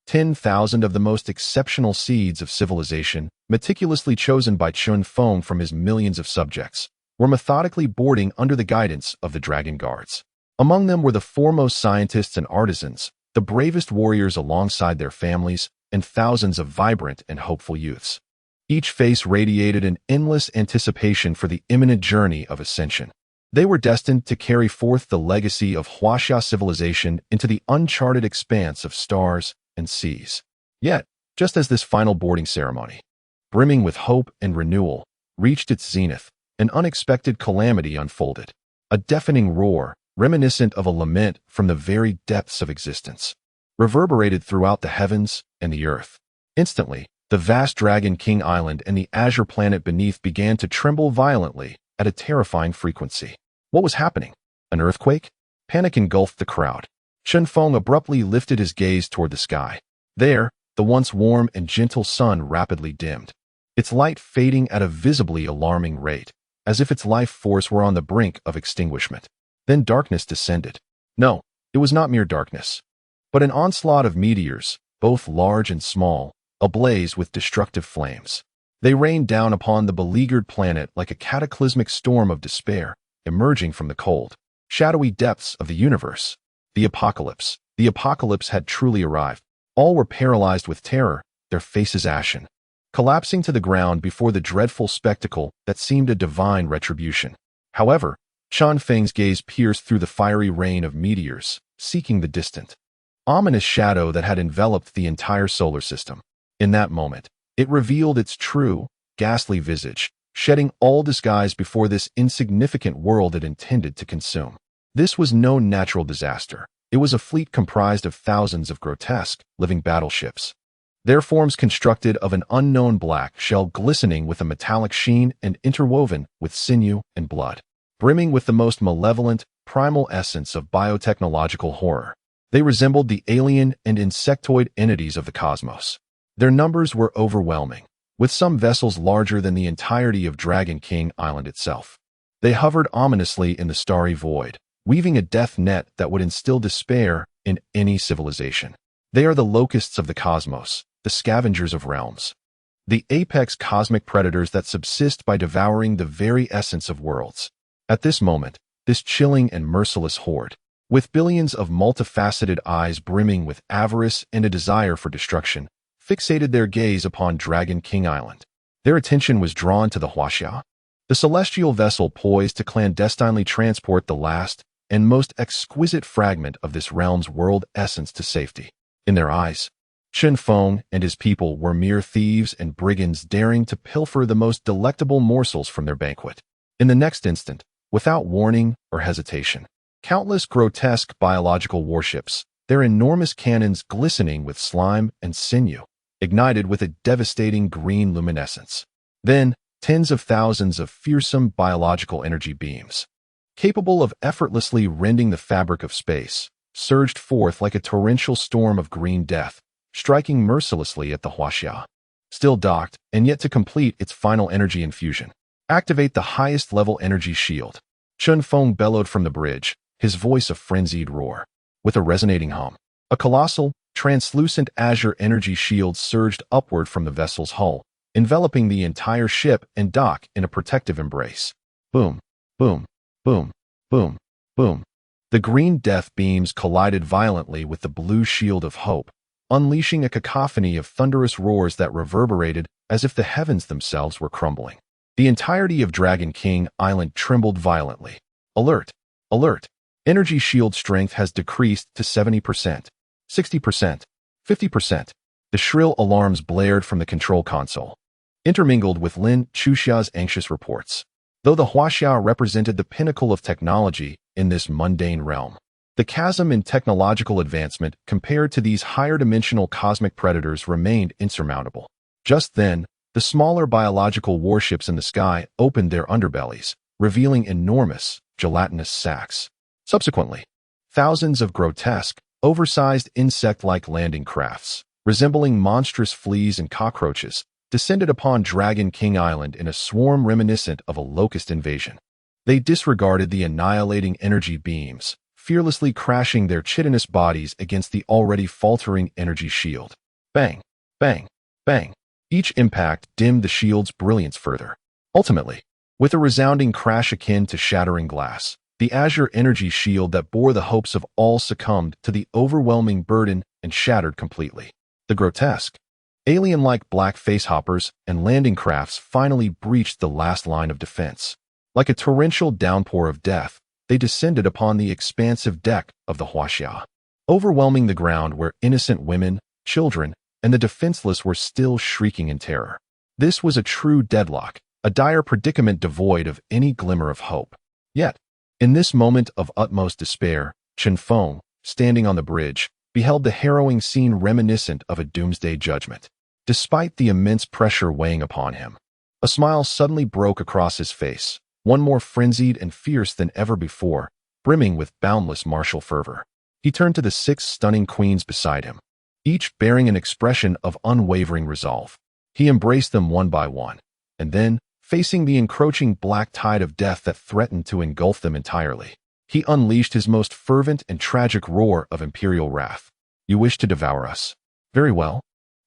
10,000 of the most exceptional seeds of civilization, meticulously chosen by Chen Feng from his millions of subjects, were methodically boarding under the guidance of the Dragon Guards. Among them were the foremost scientists and artisans, the bravest warriors alongside their families, and thousands of vibrant and hopeful youths. Each face radiated an endless anticipation for the imminent journey of ascension. They were destined to carry forth the legacy of Huaxia civilization into the uncharted expanse of stars and seas. Yet, just as this final boarding ceremony, brimming with hope and renewal, reached its zenith, an unexpected calamity unfolded. A deafening roar, reminiscent of a lament from the very depths of existence, reverberated throughout the heavens and the earth. Instantly, the vast Dragon King Island and the azure planet beneath began to tremble violently at a terrifying frequency. What was happening? An earthquake? Panic engulfed the crowd. Chen Feng abruptly lifted his gaze toward the sky. There, the once warm and gentle sun rapidly dimmed, its light fading at a visibly alarming rate, as if its life force were on the brink of extinguishment. Then darkness descended. No, it was not mere darkness, but an onslaught of meteors, both large and small, ablaze with destructive flames. They rained down upon the beleaguered planet like a cataclysmic storm of despair, emerging from the cold, shadowy depths of the universe. The apocalypse. The apocalypse had truly arrived. All were paralyzed with terror, their faces ashen, collapsing to the ground before the dreadful spectacle that seemed a divine retribution. However, Chen Feng's gaze pierced through the fiery rain of meteors, seeking the distant, ominous shadow that had enveloped the entire solar system. In that moment, it revealed its true, ghastly visage, shedding all disguise before this insignificant world it intended to consume. This was no natural disaster. It was a fleet comprised of thousands of grotesque, living battleships, their forms constructed of an unknown black shell glistening with a metallic sheen and interwoven with sinew and blood, brimming with the most malevolent, primal essence of biotechnological horror. They resembled the alien and insectoid entities of the cosmos. Their numbers were overwhelming, with some vessels larger than the entirety of Dragon King Island itself. They hovered ominously in the starry void, weaving a death net that would instill despair in any civilization. They are the locusts of the cosmos, the scavengers of realms, the apex cosmic predators that subsist by devouring the very essence of worlds. At this moment, this chilling and merciless horde, with billions of multifaceted eyes brimming with avarice and a desire for destruction, fixated their gaze upon Dragon King Island. Their attention was drawn to the Huaxia, the celestial vessel poised to clandestinely transport the last and most exquisite fragment of this realm's world essence to safety. In their eyes, Chen Feng and his people were mere thieves and brigands daring to pilfer the most delectable morsels from their banquet. In the next instant, without warning or hesitation, countless grotesque biological warships, their enormous cannons glistening with slime and sinew, ignited with a devastating green luminescence. Then, tens of thousands of fearsome biological energy beams, capable of effortlessly rending the fabric of space, surged forth like a torrential storm of green death, striking mercilessly at the Huaxia. Still docked, and yet to complete its final energy infusion. Activate the highest level energy shield. Chun Feng bellowed from the bridge, his voice a frenzied roar. With a resonating hum, a colossal, translucent azure energy shield surged upward from the vessel's hull, enveloping the entire ship and dock in a protective embrace. Boom, boom, boom, boom, boom. The green death beams collided violently with the blue shield of hope, unleashing a cacophony of thunderous roars that reverberated as if the heavens themselves were crumbling. The entirety of Dragon King Island trembled violently. Alert! Alert! Energy shield strength has decreased to 70%, 60%, 50%. The shrill alarms blared from the control console, intermingled with Lin Chuxia's anxious reports. Though the Huaxia represented the pinnacle of technology in this mundane realm, the chasm in technological advancement compared to these higher-dimensional cosmic predators remained insurmountable. Just then, the smaller biological warships in the sky opened their underbellies, revealing enormous, gelatinous sacs. Subsequently, thousands of grotesque, oversized insect-like landing crafts, resembling monstrous fleas and cockroaches, descended upon Dragon King Island in a swarm reminiscent of a locust invasion. They disregarded the annihilating energy beams, fearlessly crashing their chitinous bodies against the already faltering energy shield. Bang, bang, bang. Each impact dimmed the shield's brilliance further. Ultimately, with a resounding crash akin to shattering glass, the azure energy shield that bore the hopes of all succumbed to the overwhelming burden and shattered completely. The grotesque, alien-like black facehoppers and landing crafts finally breached the last line of defense. Like a torrential downpour of death, they descended upon the expansive deck of the Huaxia, overwhelming the ground where innocent women, children, and the defenseless were still shrieking in terror. This was a true deadlock, a dire predicament devoid of any glimmer of hope. Yet, in this moment of utmost despair, Chun Feng, standing on the bridge, beheld the harrowing scene reminiscent of a doomsday judgment. Despite the immense pressure weighing upon him, a smile suddenly broke across his face, one more frenzied and fierce than ever before, brimming with boundless martial fervor. He turned to the 6 stunning queens beside him, each bearing an expression of unwavering resolve. He embraced them one by one, and then, facing the encroaching black tide of death that threatened to engulf them entirely, he unleashed his most fervent and tragic roar of imperial wrath. You wish to devour us? Very well.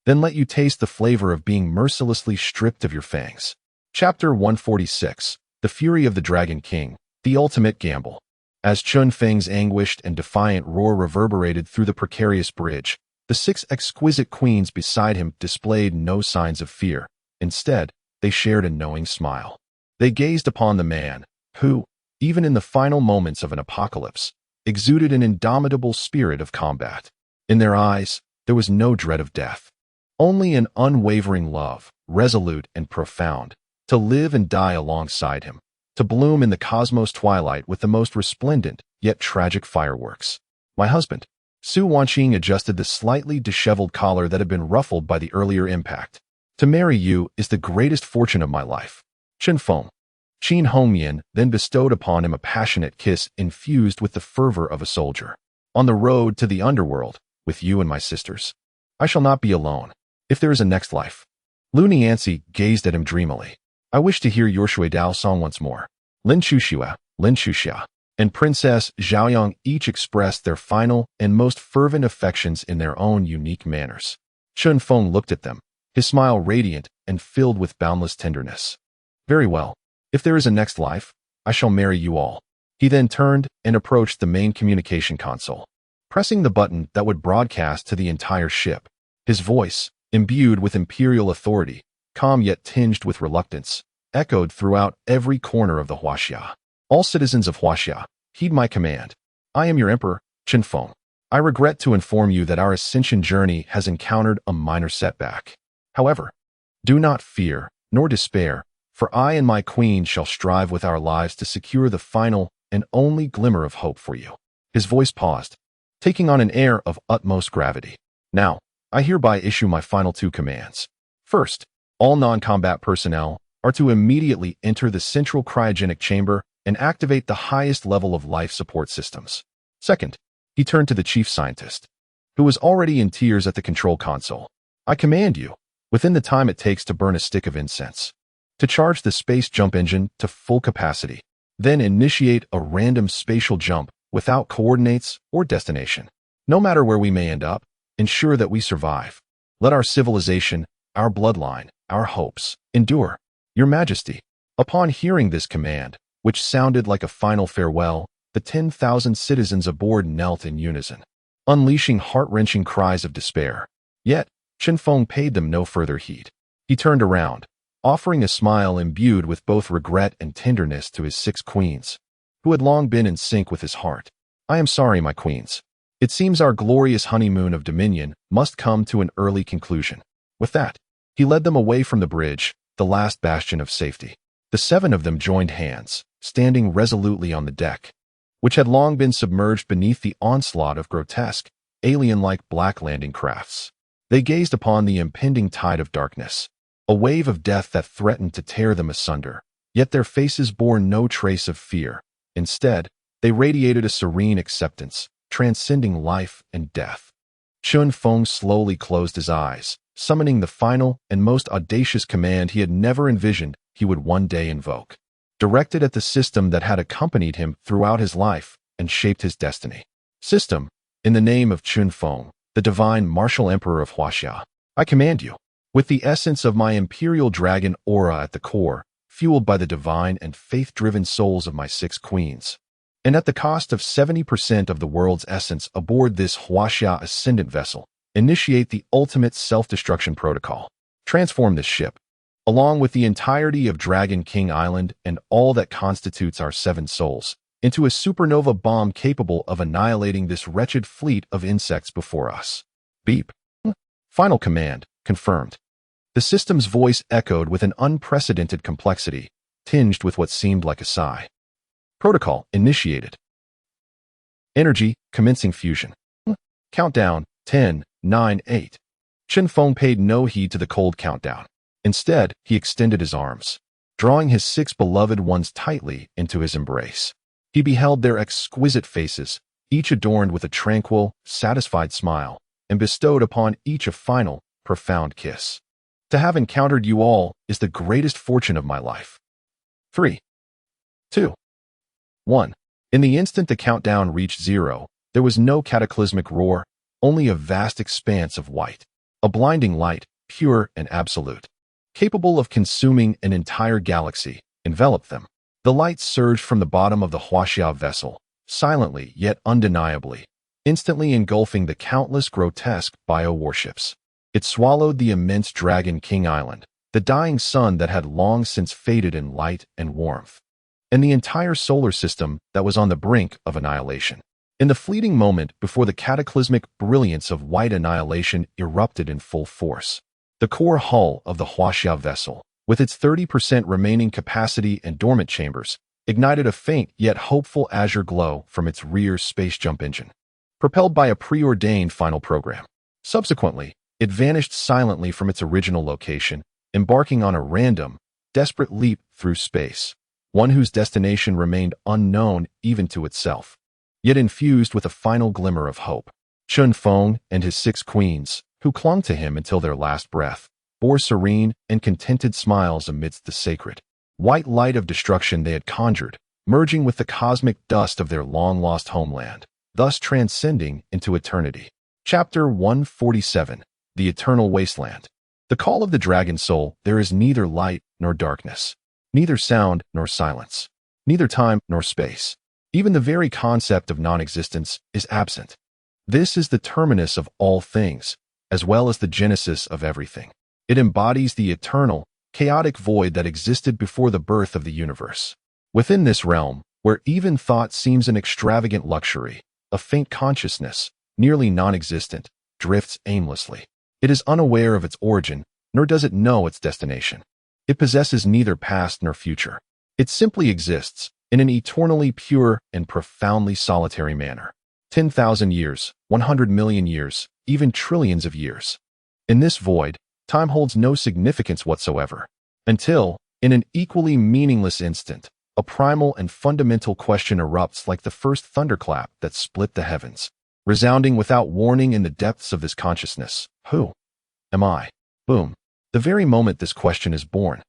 Then let you taste the flavor of being mercilessly stripped of your fangs. Chapter 146, The Fury of the Dragon King, The Ultimate Gamble. As Chun Feng's anguished and defiant roar reverberated through the precarious bridge, the 6 exquisite queens beside him displayed no signs of fear. Instead, they shared a knowing smile. They gazed upon the man, who, even in the final moments of an apocalypse, exuded an indomitable spirit of combat. In their eyes, there was no dread of death, only an unwavering love, resolute and profound, to live and die alongside him, to bloom in the cosmos twilight with the most resplendent, yet tragic fireworks. My husband. Su Wanqing adjusted the slightly disheveled collar that had been ruffled by the earlier impact. To marry you is the greatest fortune of my life. Chun Feng. Qin Hongyan then bestowed upon him a passionate kiss infused with the fervor of a soldier. On the road to the underworld, with you and my sisters, I shall not be alone. If there is a next life. Lu Niancy gazed at him dreamily. I wish to hear your Shui Dao song once more. Lin Chuxia, and Princess Zhaoyang each expressed their final and most fervent affections in their own unique manners. Chun Feng looked at them, his smile radiant and filled with boundless tenderness. Very well. If there is a next life, I shall marry you all. He then turned and approached the main communication console, pressing the button that would broadcast to the entire ship. His voice, imbued with imperial authority, calm yet tinged with reluctance, echoed throughout every corner of the Huaxia. All citizens of Huaxia, heed my command. I am your emperor, Chun Feng. I regret to inform you that our ascension journey has encountered a minor setback. However, do not fear, nor despair, for I and my queen shall strive with our lives to secure the final and only glimmer of hope for you. His voice paused, taking on an air of utmost gravity. Now, I hereby issue my final 2 commands. First, all non-combat personnel are to immediately enter the central cryogenic chamber and activate the highest level of life support systems. Second, he turned to the chief scientist. who was already in tears at the control console. I command you, within the time it takes to burn a stick of incense, to charge the space jump engine to full capacity, then initiate a random spatial jump without coordinates or destination. No matter where we may end up, ensure that we survive. Let our civilization, our bloodline, our hopes endure. Your Majesty. Upon hearing this command, which sounded like a final farewell, the 10,000 citizens aboard knelt in unison, unleashing heart-wrenching cries of despair. Yet, Chenfeng paid them no further heed. He turned around, offering a smile imbued with both regret and tenderness to his 6 queens, who had long been in sync with his heart. I am sorry, my queens. It seems our glorious honeymoon of dominion must come to an early conclusion. With that, he led them away from the bridge, the last bastion of safety. The 7 of them joined hands, standing resolutely on the deck, which had long been submerged beneath the onslaught of grotesque, alien-like black landing crafts. They gazed upon the impending tide of darkness, a wave of death that threatened to tear them asunder. Yet their faces bore no trace of fear. Instead, they radiated a serene acceptance, transcending life and death. Chenfeng slowly closed his eyes, summoning the final and most audacious command he had never envisioned he would one day invoke, directed at the system that had accompanied him throughout his life and shaped his destiny. System, in the name of Chenfeng, the divine martial emperor of Huaxia, I command you, with the essence of my imperial dragon aura at the core, fueled by the divine and faith-driven souls of my 6 queens, and at the cost of 70% of the world's essence aboard this Huaxia ascendant vessel, initiate the ultimate self-destruction protocol. Transform this ship, along with the entirety of Dragon King Island and all that constitutes our 7 souls, into a supernova bomb capable of annihilating this wretched fleet of insects before us. Beep. Final command, confirmed. The system's voice echoed with an unprecedented complexity, tinged with what seemed like a sigh. Protocol initiated. Energy commencing fusion. Countdown, 10, 9, 8. Chenfeng paid no heed to the cold countdown. Instead, he extended his arms, drawing his 6 beloved ones tightly into his embrace. He beheld their exquisite faces, each adorned with a tranquil, satisfied smile, and bestowed upon each a final, profound kiss. To have encountered you all is the greatest fortune of my life. 3, 2, 1. In the instant the countdown reached 0, there was no cataclysmic roar, only a vast expanse of white. A blinding light, pure and absolute, capable of consuming an entire galaxy, enveloped them. The light surged from the bottom of the Huaxia vessel, silently yet undeniably, instantly engulfing the countless grotesque bio-warships. It swallowed the immense Dragon King Island, the dying sun that had long since faded in light and warmth, and the entire solar system that was on the brink of annihilation. In the fleeting moment before the cataclysmic brilliance of white annihilation erupted in full force, the core hull of the Huaxia vessel, with its 30% remaining capacity and dormant chambers, ignited a faint yet hopeful azure glow from its rear space jump engine, propelled by a preordained final program. Subsequently, it vanished silently from its original location, embarking on a random, desperate leap through space, one whose destination remained unknown even to itself, yet infused with a final glimmer of hope. Chenfeng and his 6 queens, who clung to him until their last breath, bore serene and contented smiles amidst the sacred, white light of destruction they had conjured, merging with the cosmic dust of their long-lost homeland, thus transcending into eternity. Chapter 147. The Eternal Wasteland. The call of the dragon soul. There is neither light nor darkness, neither sound nor silence, neither time nor space. Even the very concept of non-existence is absent. This is the terminus of all things, as well as the genesis of everything. It embodies the eternal, chaotic void that existed before the birth of the universe. Within this realm, where even thought seems an extravagant luxury, a faint consciousness, nearly non-existent, drifts aimlessly. It is unaware of its origin, nor does it know its destination. It possesses neither past nor future. It simply exists, in an eternally pure and profoundly solitary manner. 10,000 years, 100 million years, even trillions of years. In this void, time holds no significance whatsoever, until, in an equally meaningless instant, a primal and fundamental question erupts like the first thunderclap that split the heavens. resounding without warning in the depths of this consciousness. Who am I? Boom. The very moment this question is born,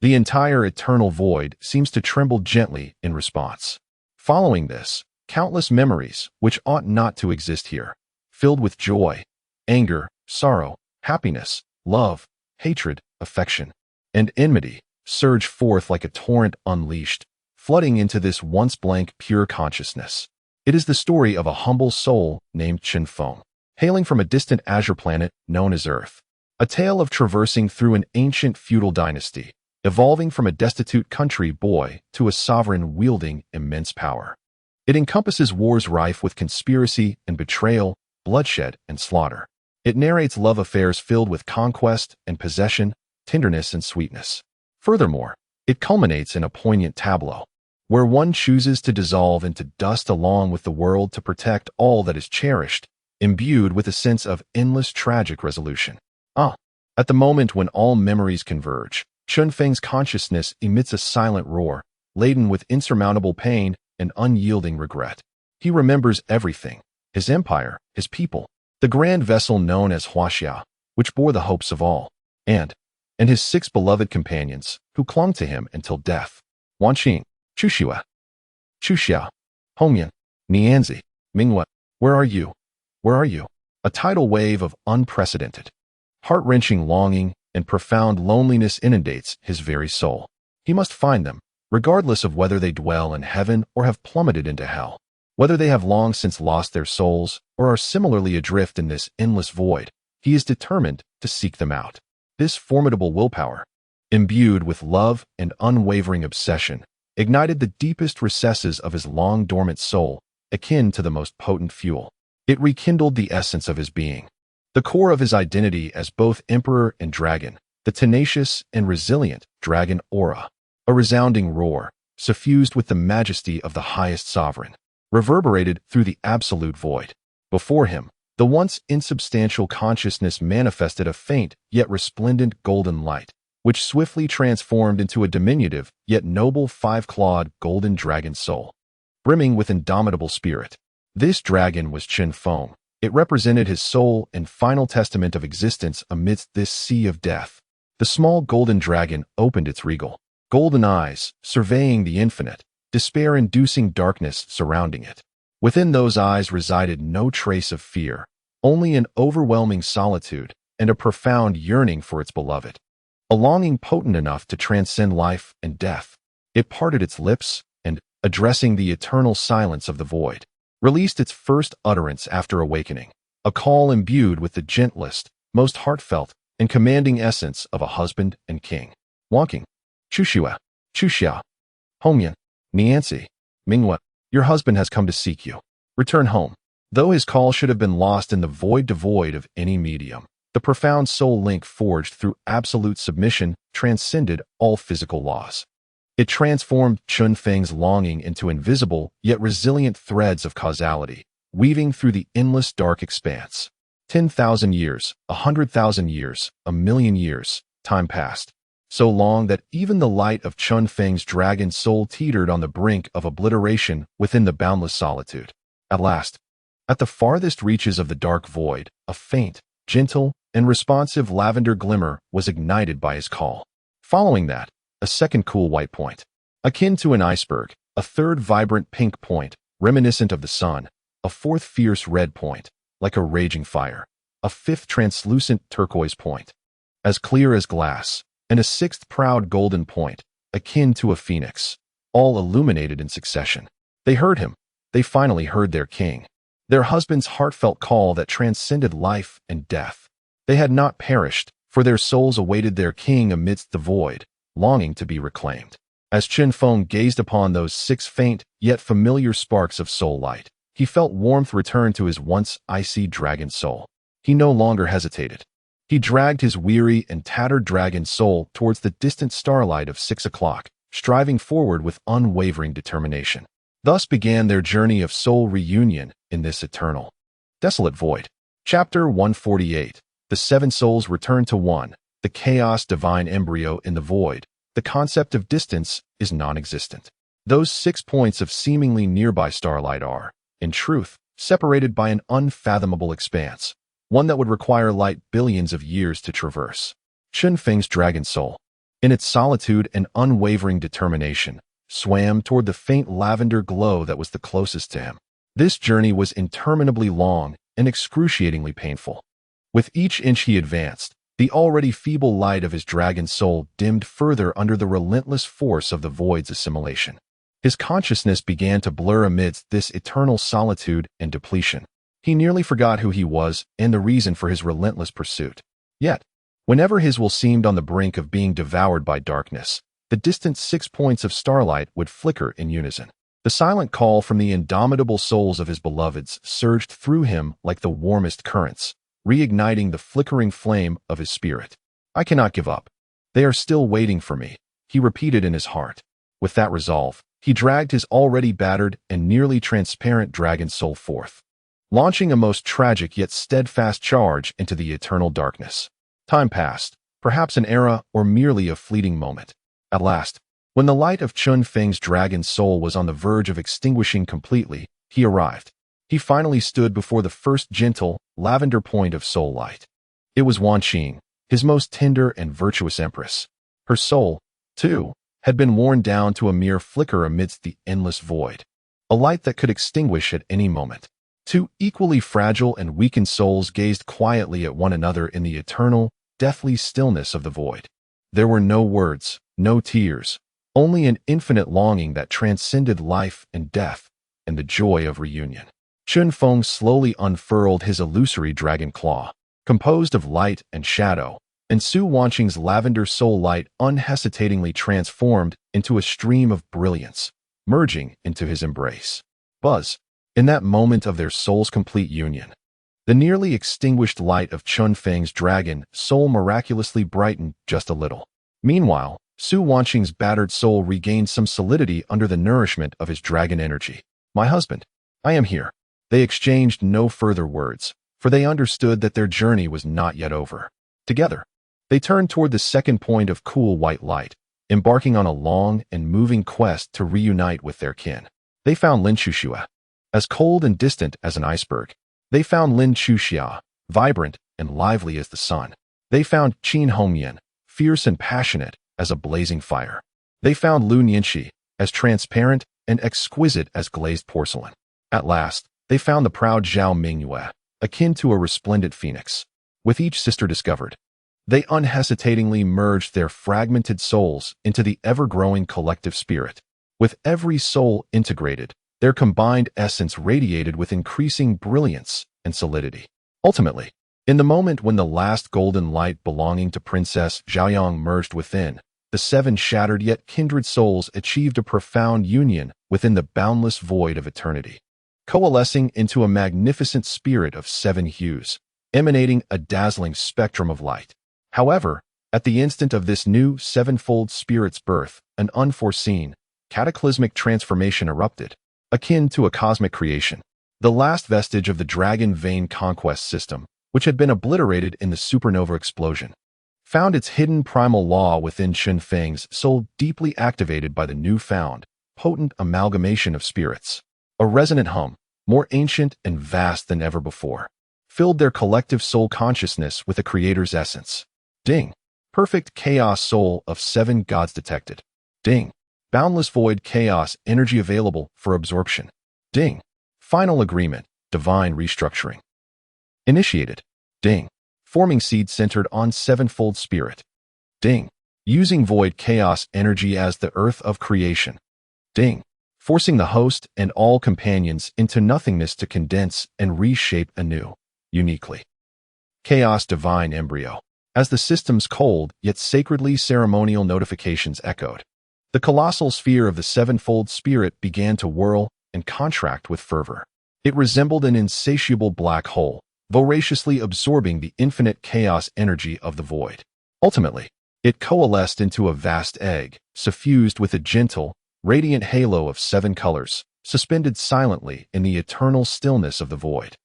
the entire eternal void seems to tremble gently in response. Following this, countless memories, which ought not to exist here, filled with joy, anger, sorrow, happiness, love, hatred, affection, and enmity, surge forth like a torrent unleashed, flooding into this once blank pure consciousness. It is the story of a humble soul named Chen Feng, hailing from a distant azure planet known as Earth. A tale of traversing through an ancient feudal dynasty, evolving from a destitute country boy to a sovereign wielding immense power. It encompasses wars rife with conspiracy and betrayal, bloodshed and slaughter. It narrates love affairs filled with conquest and possession, tenderness and sweetness. Furthermore, it culminates in a poignant tableau, where one chooses to dissolve into dust along with the world to protect all that is cherished, imbued with a sense of endless tragic resolution. At the moment when all memories converge, Chen Feng's consciousness emits a silent roar, laden with insurmountable pain and unyielding regret. He remembers everything: his empire, his people, the grand vessel known as Huaxia, which bore the hopes of all, and his 6 beloved companions, who clung to him until death. Wanqing, Chuxue, Chuxiao, Hongyan, Nianzi, Mingwe, where are you? Where are you? A tidal wave of unprecedented, heart-wrenching longing and profound loneliness inundates his very soul. He must find them, regardless of whether they dwell in heaven or have plummeted into hell, whether they have long since lost their souls or are similarly adrift in this endless void. He is determined to seek them out. This formidable willpower, imbued with love and unwavering obsession, ignited the deepest recesses of his long-dormant soul, akin to the most potent fuel. It rekindled the essence of his being, the core of his identity as both emperor and dragon, the tenacious and resilient dragon aura. A resounding roar, suffused with the majesty of the highest sovereign, reverberated through the absolute void. Before him, the once insubstantial consciousness manifested a faint yet resplendent golden light, which swiftly transformed into a diminutive yet noble 5-clawed golden dragon soul, brimming with indomitable spirit. This dragon was Chen Feng. It represented his sole and final testament of existence amidst this sea of death. The small golden dragon opened its regal, golden eyes, surveying the infinite, despair-inducing darkness surrounding it. Within those eyes resided no trace of fear, only an overwhelming solitude and a profound yearning for its beloved, a longing potent enough to transcend life and death. It parted its lips and, addressing the eternal silence of the void, released its first utterance after awakening, a call imbued with the gentlest, most heartfelt, and commanding essence of a husband and king. Wanqing, Chuxue, Chuxiao, Hongyan, Nianzi, Mingwe, your husband has come to seek you. Return home. Though his call should have been lost in the void devoid of any medium, the profound soul link forged through absolute submission transcended all physical laws. It transformed Chen Feng's longing into invisible yet resilient threads of causality, weaving through the endless dark expanse. 10,000 years, 100,000 years, 1,000,000 years, time passed, so long that even the light of Chen Feng's dragon soul teetered on the brink of obliteration within the boundless solitude. At last, at the farthest reaches of the dark void, a faint, gentle, and responsive lavender glimmer was ignited by his call. Following that, a second cool white point, akin to an iceberg, a third vibrant pink point, reminiscent of the sun, a fourth fierce red point, like a raging fire, a fifth translucent turquoise point, as clear as glass, and a sixth proud golden point, akin to a phoenix, all illuminated in succession. They heard him. They finally heard their king, their husband's heartfelt call that transcended life and death. They had not perished, for their souls awaited their king amidst the void, longing to be reclaimed. As Chen Feng gazed upon those 6 faint yet familiar sparks of soul light, he felt warmth return to his once icy dragon soul. He no longer hesitated. He dragged his weary and tattered dragon soul towards the distant starlight of 6 o'clock, striving forward with unwavering determination. Thus began their journey of soul reunion in this eternal, desolate void. Chapter 148. The 7 souls return to one. The chaos divine embryo in the void. The concept of distance is non-existent. Those 6 points of seemingly nearby starlight are, in truth, separated by an unfathomable expanse, one that would require light billions of years to traverse. Chunfeng's dragon soul, in its solitude and unwavering determination, swam toward the faint lavender glow that was the closest to him. This journey was interminably long and excruciatingly painful. With each inch he advanced, the already feeble light of his dragon soul dimmed further under the relentless force of the void's assimilation. His consciousness began to blur amidst this eternal solitude and depletion. He nearly forgot who he was and the reason for his relentless pursuit. Yet, whenever his will seemed on the brink of being devoured by darkness, the distant 6 points of starlight would flicker in unison. The silent call from the indomitable souls of his beloveds surged through him like the warmest currents, reigniting the flickering flame of his spirit. I cannot give up. They are still waiting for me, he repeated in his heart. With that resolve, he dragged his already battered and nearly transparent dragon soul forth, launching a most tragic yet steadfast charge into the eternal darkness. Time passed, perhaps an era or merely a fleeting moment. At last, when the light of Chunfeng's dragon soul was on the verge of extinguishing completely, he arrived. He finally stood before the first gentle, lavender point of soul light. It was Wan Qing, his most tender and virtuous empress. Her soul, too, had been worn down to a mere flicker amidst the endless void, a light that could extinguish at any moment. Two equally fragile and weakened souls gazed quietly at one another in the eternal, deathly stillness of the void. There were no words, no tears, only an infinite longing that transcended life and death, and the joy of reunion. Chunfeng slowly unfurled his illusory dragon claw, composed of light and shadow, and Su Wanqing's lavender soul light unhesitatingly transformed into a stream of brilliance, merging into his embrace. Buzz, in that moment of their souls' complete union, the nearly extinguished light of Chunfeng's dragon soul miraculously brightened just a little. Meanwhile, Su Wanqing's battered soul regained some solidity under the nourishment of his dragon energy. My husband, I am here. They exchanged no further words, for they understood that their journey was not yet over. Together, they turned toward the second point of cool white light, embarking on a long and moving quest to reunite with their kin. They found Lin Chuxia, as cold and distant as an iceberg. They found Lin Chuxia, vibrant and lively as the sun. They found Qin Hongyan, fierce and passionate as a blazing fire. They found Lu Nianxi, as transparent and exquisite as glazed porcelain. At last, they found the proud Zhao Mingyue, akin to a resplendent phoenix. With each sister discovered, they unhesitatingly merged their fragmented souls into the ever-growing collective spirit. With every soul integrated, their combined essence radiated with increasing brilliance and solidity. Ultimately, in the moment when the last golden light belonging to Princess Zhaoyang merged within, the 7 shattered yet kindred souls achieved a profound union within the boundless void of eternity, coalescing into a magnificent spirit of 7 hues, emanating a dazzling spectrum of light. However, at the instant of this new 7-fold spirit's birth, an unforeseen, cataclysmic transformation erupted, akin to a cosmic creation. The last vestige of the dragon vein conquest system, which had been obliterated in the supernova explosion, found its hidden primal law within Chunfeng's soul deeply activated by the newfound, potent amalgamation of spirits. A resonant hum, more ancient and vast than ever before, filled their collective soul consciousness with the Creator's essence. Ding! Perfect chaos soul of 7 gods detected. Ding! Boundless void chaos energy available for absorption. Ding! Final agreement, divine restructuring. Initiated. Ding! Forming seed centered on 7-fold spirit. Ding! Using void chaos energy as the earth of creation. Ding! Forcing the host and all companions into nothingness to condense and reshape anew, uniquely. Chaos divine embryo. As the system's cold yet sacredly ceremonial notifications echoed, the colossal sphere of the 7-fold spirit began to whirl and contract with fervor. It resembled an insatiable black hole, voraciously absorbing the infinite chaos energy of the void. Ultimately, it coalesced into a vast egg, suffused with a gentle, radiant halo of 7 colors, suspended silently in the eternal stillness of the void,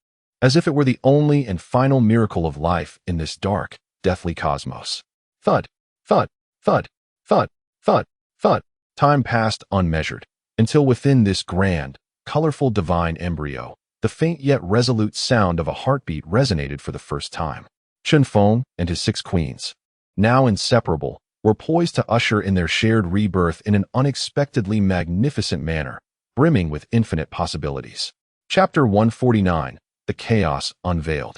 as if it were the only and final miracle of life in this dark, deathly cosmos. Thud, thud, thud, thud, thud, thud. Time passed unmeasured, until within this grand, colorful divine embryo, the the faint yet resolute sound of a heartbeat resonated for the first time. Chen Feng and his 6 queens, now inseparable, were poised to usher in their shared rebirth in an unexpectedly magnificent manner, brimming with infinite possibilities. Chapter 149, The Chaos Unveiled.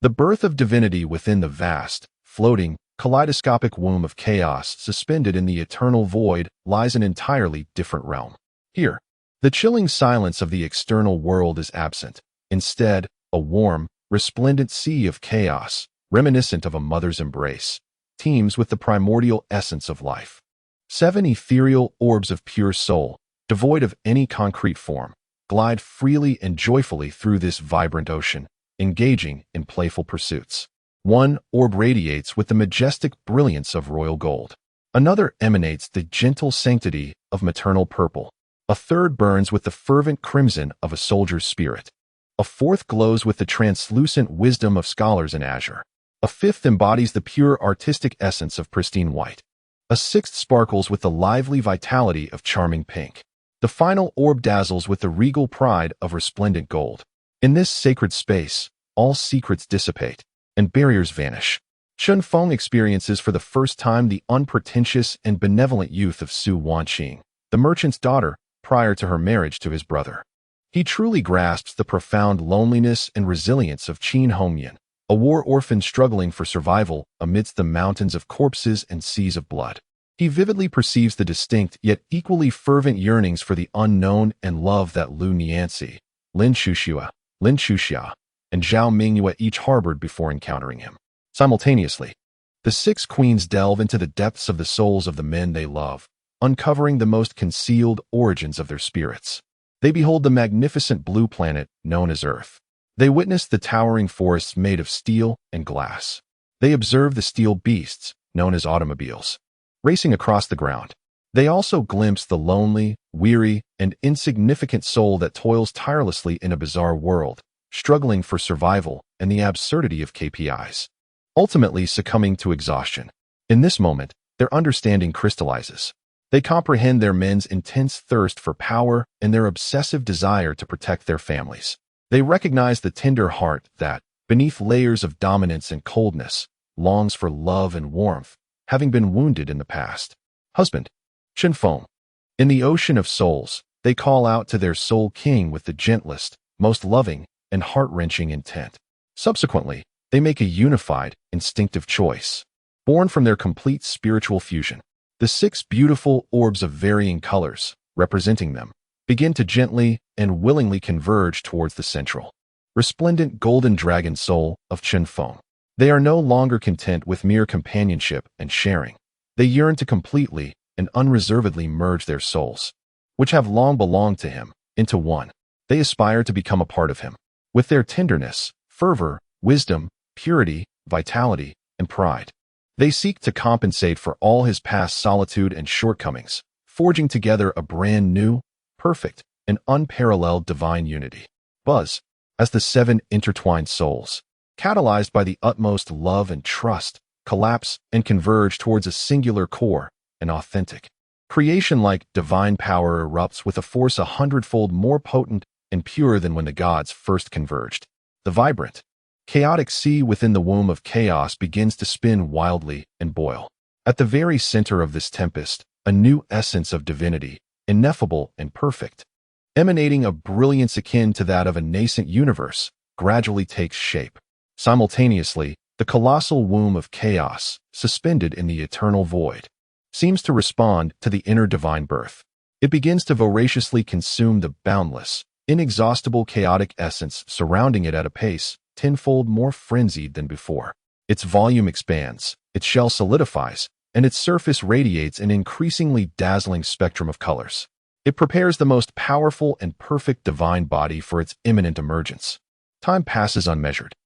The birth of divinity within the vast, floating, kaleidoscopic womb of chaos suspended in the eternal void lies an entirely different realm. Here, the chilling silence of the external world is absent. Instead, a warm, resplendent sea of chaos, reminiscent of a mother's embrace, teems with the primordial essence of life. 7 ethereal orbs of pure soul, devoid of any concrete form, glide freely and joyfully through this vibrant ocean, engaging in playful pursuits. 1 orb radiates with the majestic brilliance of royal gold. Another emanates the gentle sanctity of maternal purple. A 3rd burns with the fervent crimson of a soldier's spirit. A 4th glows with the translucent wisdom of scholars in azure. A 5th embodies the pure artistic essence of pristine white. A 6th sparkles with the lively vitality of charming pink. The final orb dazzles with the regal pride of resplendent gold. In this sacred space, all secrets dissipate, and barriers vanish. Chen Feng experiences for the first time the unpretentious and benevolent youth of Su Wanqing, the merchant's daughter, prior to her marriage to his brother. He truly grasps the profound loneliness and resilience of Qin Hongyan, a war orphan struggling for survival amidst the mountains of corpses and seas of blood. He vividly perceives the distinct yet equally fervent yearnings for the unknown and love that Lu Nianxi, Lin Shuxia, and Zhao Mingyue each harbored before encountering him. Simultaneously, the 6 queens delve into the depths of the souls of the men they love, uncovering the most concealed origins of their spirits. They behold the magnificent blue planet known as Earth. They witness the towering forests made of steel and glass. They observe the steel beasts, known as automobiles, racing across the ground. They also glimpse the lonely, weary, and insignificant soul that toils tirelessly in a bizarre world, struggling for survival and the absurdity of KPIs, ultimately succumbing to exhaustion. In this moment, their understanding crystallizes. They comprehend their men's intense thirst for power and their obsessive desire to protect their families. They recognize the tender heart that, beneath layers of dominance and coldness, longs for love and warmth, having been wounded in the past. Husband, Chen Feng. In the ocean of souls, they call out to their soul king with the gentlest, most loving, and heart-wrenching intent. Subsequently, they make a unified, instinctive choice, born from their complete spiritual fusion. The 6 beautiful orbs of varying colors, representing them, begin to gently and willingly converge towards the central, resplendent golden dragon soul of Chen Feng. They are no longer content with mere companionship and sharing. They yearn to completely and unreservedly merge their souls, which have long belonged to him, into one. They aspire to become a part of him. With their tenderness, fervor, wisdom, purity, vitality, and pride, they seek to compensate for all his past solitude and shortcomings, forging together a brand new, perfect, and unparalleled divine unity. Buzz, as the 7 intertwined souls, catalyzed by the utmost love and trust, collapse and converge towards a singular core, an authentic creation-like divine power erupts with a force 100-fold more potent and pure than when the gods first converged. The vibrant, chaotic sea within the womb of chaos begins to spin wildly and boil. At the very center of this tempest, a new essence of divinity, ineffable and perfect, emanating a brilliance akin to that of a nascent universe, gradually takes shape. Simultaneously, the colossal womb of chaos, suspended in the eternal void, seems to respond to the inner divine birth. It begins to voraciously consume the boundless, inexhaustible chaotic essence surrounding it at a pace tenfold more frenzied than before. Its volume expands, its shell solidifies, and its surface radiates an increasingly dazzling spectrum of colors. It prepares the most powerful and perfect divine body for its imminent emergence. Time passes unmeasured,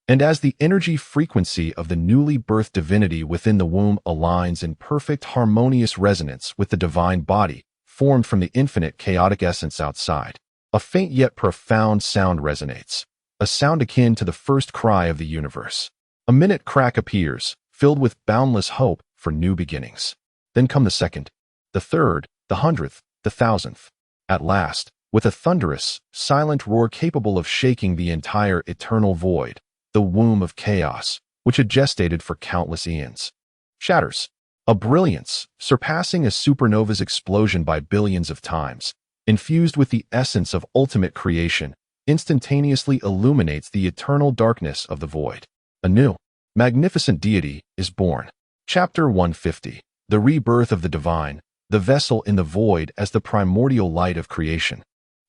and as the energy frequency of the newly birthed divinity within the womb aligns in perfect harmonious resonance with the divine body formed from the infinite chaotic essence outside, a faint yet profound sound resonates, a sound akin to the first cry of the universe. A minute crack appears, filled with boundless hope for new beginnings. Then come the second, the third, the 100th, the 1000th. At last, with a thunderous, silent roar capable of shaking the entire eternal void, the womb of chaos, which had gestated for countless eons. Shatters. A brilliance, surpassing a supernova's explosion by billions of times, infused with the essence of ultimate creation, instantaneously illuminates the eternal darkness of the void. A new, magnificent deity is born. Chapter 150. The rebirth of the divine, the vessel in the void as the primordial light of creation.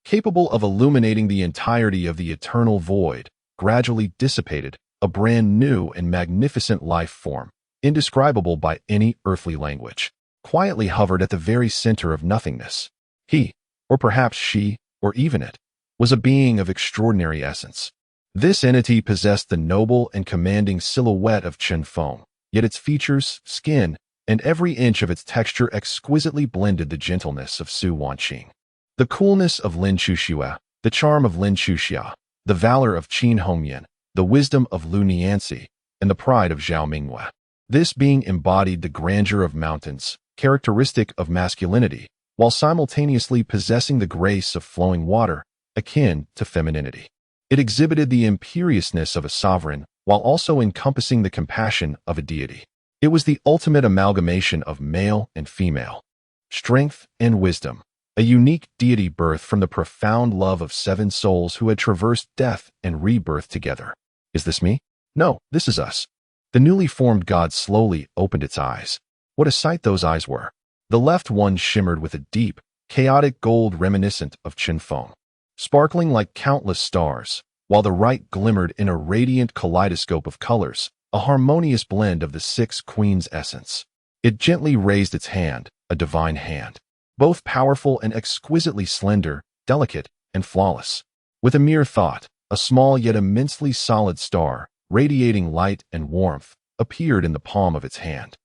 Capable of illuminating the entirety of the eternal void, gradually dissipated, a brand new and magnificent life form, indescribable by any earthly language, quietly hovered at the very center of nothingness. He, or perhaps she, or even it, was a being of extraordinary essence. This entity possessed the noble and commanding silhouette of Chen Feng, yet its features, skin, and every inch of its texture exquisitely blended the gentleness of Su Wanqing, the coolness of Lin Chuxue, the charm of Lin Chuxia, the valor of Qin Hongyan, the wisdom of Lu Nianxi, and the pride of Zhao Mingyue. This being embodied the grandeur of mountains, characteristic of masculinity, while simultaneously possessing the grace of flowing water, akin to femininity. It exhibited the imperiousness of a sovereign, while also encompassing the compassion of a deity. It was the ultimate amalgamation of male and female, strength and wisdom, a unique deity birth from the profound love of seven souls who had traversed death and rebirth together. Is this me? No, this is us. The newly formed god slowly opened its eyes. What a sight those eyes were! The left one shimmered with a deep, chaotic gold reminiscent of Chen Feng, sparkling like countless stars, while the right glimmered in a radiant kaleidoscope of colors, a harmonious blend of the six queens' essence. It gently raised its hand, a divine hand, both powerful and exquisitely slender, delicate, and flawless. With a mere thought, a small yet immensely solid star, radiating light and warmth, appeared in the palm of its hand.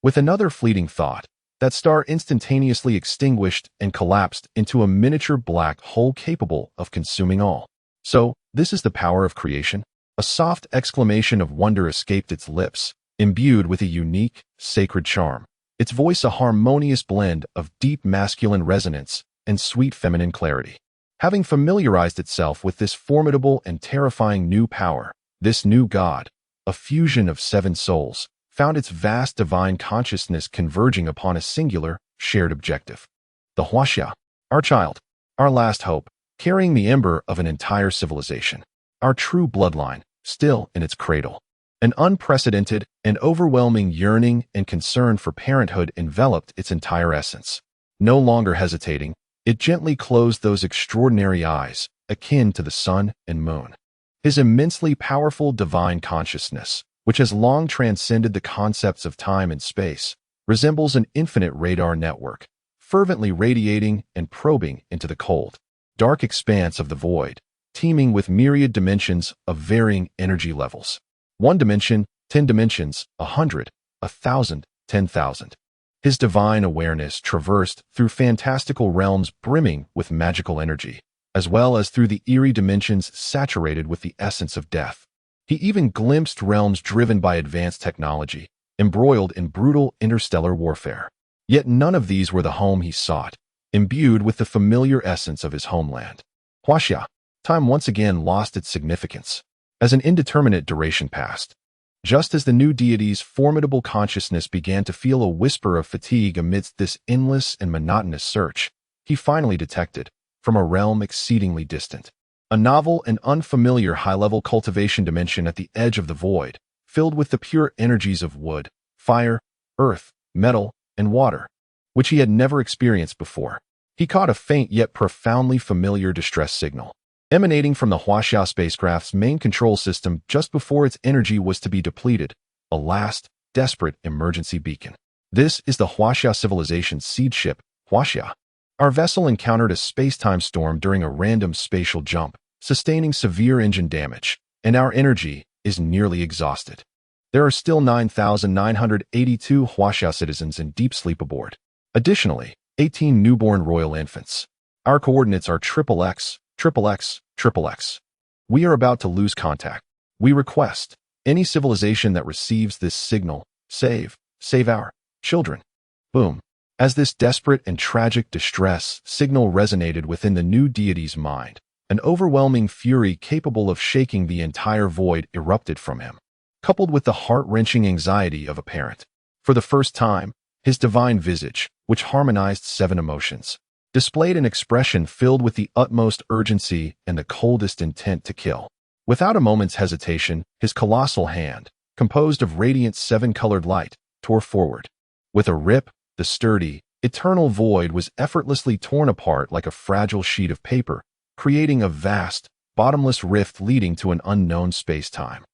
With another fleeting thought, that star instantaneously extinguished and collapsed into a miniature black hole capable of consuming all. So, this is the power of creation? A soft exclamation of wonder escaped its lips, imbued with a unique, sacred charm, its voice a harmonious blend of deep masculine resonance and sweet feminine clarity. Having familiarized itself with this formidable and terrifying new power, this new god, a fusion of seven souls, found its vast divine consciousness converging upon a singular, shared objective. The Huaxia, our child, our last hope, carrying the ember of an entire civilization, our true bloodline, still in its cradle. An unprecedented and overwhelming yearning and concern for parenthood enveloped its entire essence. No longer hesitating, it gently closed those extraordinary eyes, akin to the sun and moon. His immensely powerful divine consciousness, which has long transcended the concepts of time and space, resembles an infinite radar network, fervently radiating and probing into the cold, dark expanse of the void, teeming with myriad dimensions of varying energy levels. 1 dimension, 10 dimensions, 100, 1,000, 10,000. His divine awareness traversed through fantastical realms brimming with magical energy, as well as through the eerie dimensions saturated with the essence of death. He even glimpsed realms driven by advanced technology, embroiled in brutal interstellar warfare. Yet none of these were the home he sought, imbued with the familiar essence of his homeland. Huaxia, time once again lost its significance, as an indeterminate duration passed. Just as the new deity's formidable consciousness began to feel a whisper of fatigue amidst this endless and monotonous search, he finally detected, from a realm exceedingly distant, a novel and unfamiliar high-level cultivation dimension at the edge of the void, filled with the pure energies of wood, fire, earth, metal, and water, which he had never experienced before. He caught a faint yet profoundly familiar distress signal, emanating from the Huaxia spacecraft's main control system just before its energy was to be depleted, a last, desperate emergency beacon. This is the Huaxia civilization's seed ship, Huaxia. Our vessel encountered a space-time storm during a random spatial jump, sustaining severe engine damage, and our energy is nearly exhausted. There are still 9,982 Huaxia citizens in deep sleep aboard. Additionally, 18 newborn royal infants. Our coordinates are XXX, XXX, XXX. We are about to lose contact. We request any civilization that receives this signal, save our children. Boom. As this desperate and tragic distress signal resonated within the new deity's mind, an overwhelming fury capable of shaking the entire void erupted from him, coupled with the heart-wrenching anxiety of a parent. For the first time, his divine visage, which harmonized 7 emotions, displayed an expression filled with the utmost urgency and the coldest intent to kill. Without a moment's hesitation, his colossal hand, composed of radiant 7-colored light, tore forward. With a rip, the sturdy, eternal void was effortlessly torn apart like a fragile sheet of paper, creating a vast, bottomless rift leading to an unknown space-time.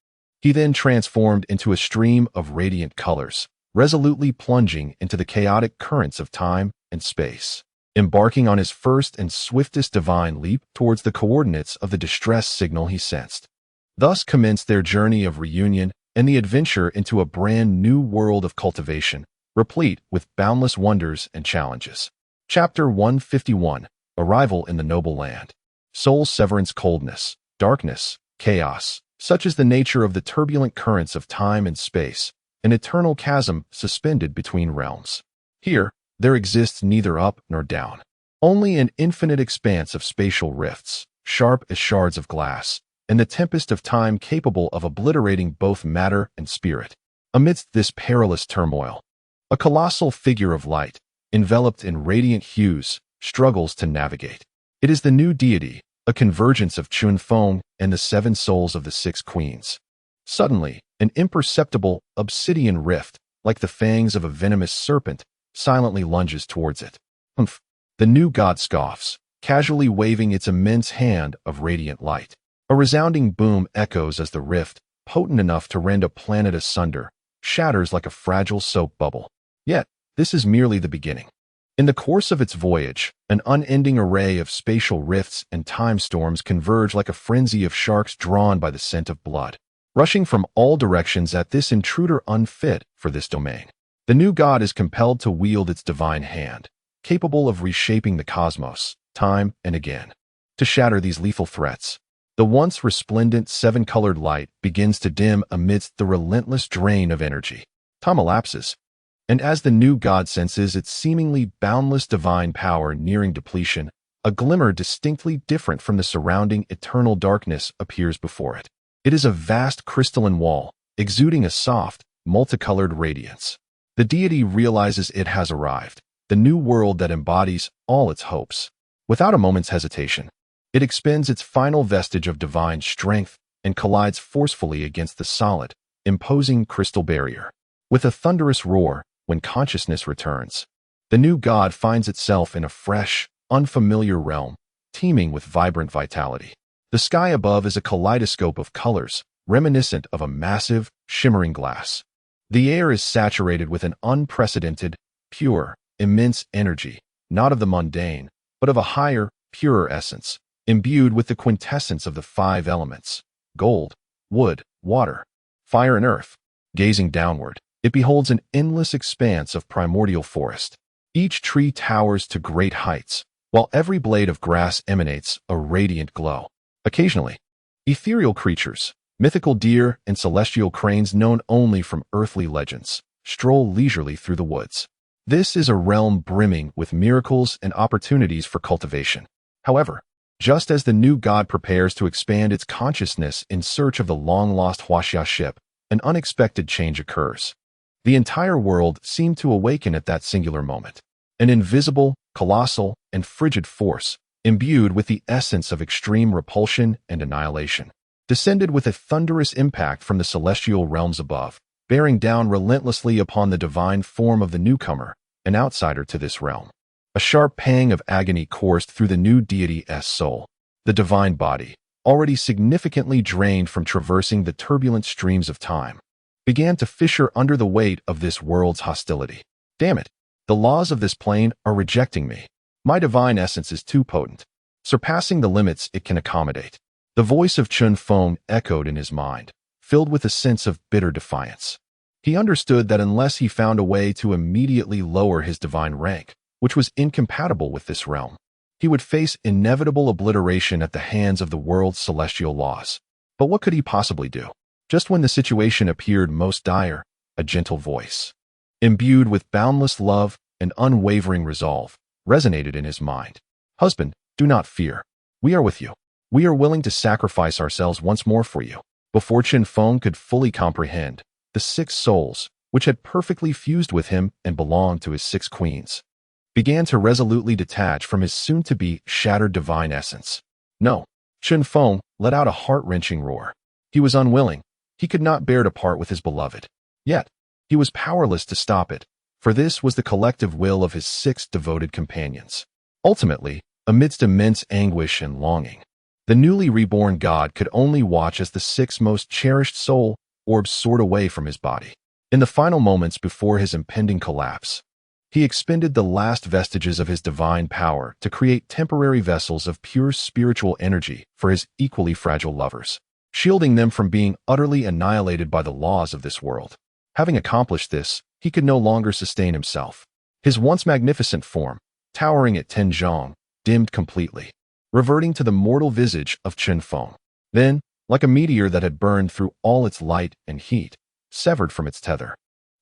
He then transformed into a stream of radiant colors, resolutely plunging into the chaotic currents of time and space, embarking on his first and swiftest divine leap towards the coordinates of the distress signal he sensed. Thus commenced their journey of reunion and the adventure into a brand new world of cultivation, replete with boundless wonders and challenges. Chapter 151, Arrival in the Noble Land. Soul severance. Coldness, darkness, chaos, such is the nature of the turbulent currents of time and space, an eternal chasm suspended between realms. Here, there exists neither up nor down, only an infinite expanse of spatial rifts, sharp as shards of glass, and the tempest of time capable of obliterating both matter and spirit. Amidst this perilous turmoil, a colossal figure of light, enveloped in radiant hues, struggles to navigate. It is the new deity, a convergence of Chun Feng and the 7 souls of the 6 queens. Suddenly, an imperceptible, obsidian rift, like the fangs of a venomous serpent, silently lunges towards it. Humph! The new god scoffs, casually waving its immense hand of radiant light. A resounding boom echoes as the rift, potent enough to rend a planet asunder, shatters like a fragile soap bubble. Yet, this is merely the beginning. In the course of its voyage, an unending array of spatial rifts and time storms converge like a frenzy of sharks drawn by the scent of blood, rushing from all directions at this intruder unfit for this domain. The new god is compelled to wield its divine hand, capable of reshaping the cosmos, time and again. To shatter these lethal threats, the once resplendent 7-colored light begins to dim amidst the relentless drain of energy. Time elapses, and as the new god senses its seemingly boundless divine power nearing depletion, a glimmer distinctly different from the surrounding eternal darkness appears before it. It is a vast crystalline wall, exuding a soft, multicolored radiance. The deity realizes it has arrived, the new world that embodies all its hopes. Without a moment's hesitation, it expends its final vestige of divine strength and collides forcefully against the solid, imposing crystal barrier. With a thunderous roar, when consciousness returns, the new god finds itself in a fresh, unfamiliar realm, teeming with vibrant vitality. The sky above is a kaleidoscope of colors, reminiscent of a massive, shimmering glass. The air is saturated with an unprecedented, pure, immense energy, not of the mundane, but of a higher, purer essence, imbued with the quintessence of the 5 elements: gold, wood, water, fire, and earth. Gazing downward, it beholds an endless expanse of primordial forest. Each tree towers to great heights, while every blade of grass emanates a radiant glow. Occasionally, ethereal creatures, mythical deer and celestial cranes known only from earthly legends, stroll leisurely through the woods. This is a realm brimming with miracles and opportunities for cultivation. However, just as the new god prepares to expand its consciousness in search of the long-lost Huaxia ship, an unexpected change occurs. The entire world seemed to awaken at that singular moment. An invisible, colossal, and frigid force, imbued with the essence of extreme repulsion and annihilation, descended with a thunderous impact from the celestial realms above, bearing down relentlessly upon the divine form of the newcomer, an outsider to this realm. A sharp pang of agony coursed through the new deity's soul. The divine body, already significantly drained from traversing the turbulent streams of time, began to fissure under the weight of this world's hostility. Damn it! The laws of this plane are rejecting me. My divine essence is too potent, surpassing the limits it can accommodate. The voice of Chun Feng echoed in his mind, filled with a sense of bitter defiance. He understood that unless he found a way to immediately lower his divine rank, which was incompatible with this realm, he would face inevitable obliteration at the hands of the world's celestial laws. But what could he possibly do? Just when the situation appeared most dire, a gentle voice, imbued with boundless love, and unwavering resolve resonated in his mind. Husband, do not fear. We are with you. We are willing to sacrifice ourselves once more for you. Before Chen Feng could fully comprehend, the 6 souls, which had perfectly fused with him and belonged to his 6 queens, began to resolutely detach from his soon-to-be shattered divine essence. No, Chen Feng let out a heart-wrenching roar. He was unwilling. He could not bear to part with his beloved. Yet, he was powerless to stop it, for this was the collective will of his 6 devoted companions. Ultimately, amidst immense anguish and longing, the newly reborn god could only watch as the 6 most cherished soul orbs soared away from his body. In the final moments before his impending collapse, he expended the last vestiges of his divine power to create temporary vessels of pure spiritual energy for his equally fragile lovers, shielding them from being utterly annihilated by the laws of this world. Having accomplished this, he could no longer sustain himself. His once magnificent form, towering at 10 zhong, dimmed completely, reverting to the mortal visage of Chen Feng. Then, like a meteor that had burned through all its light and heat, severed from its tether,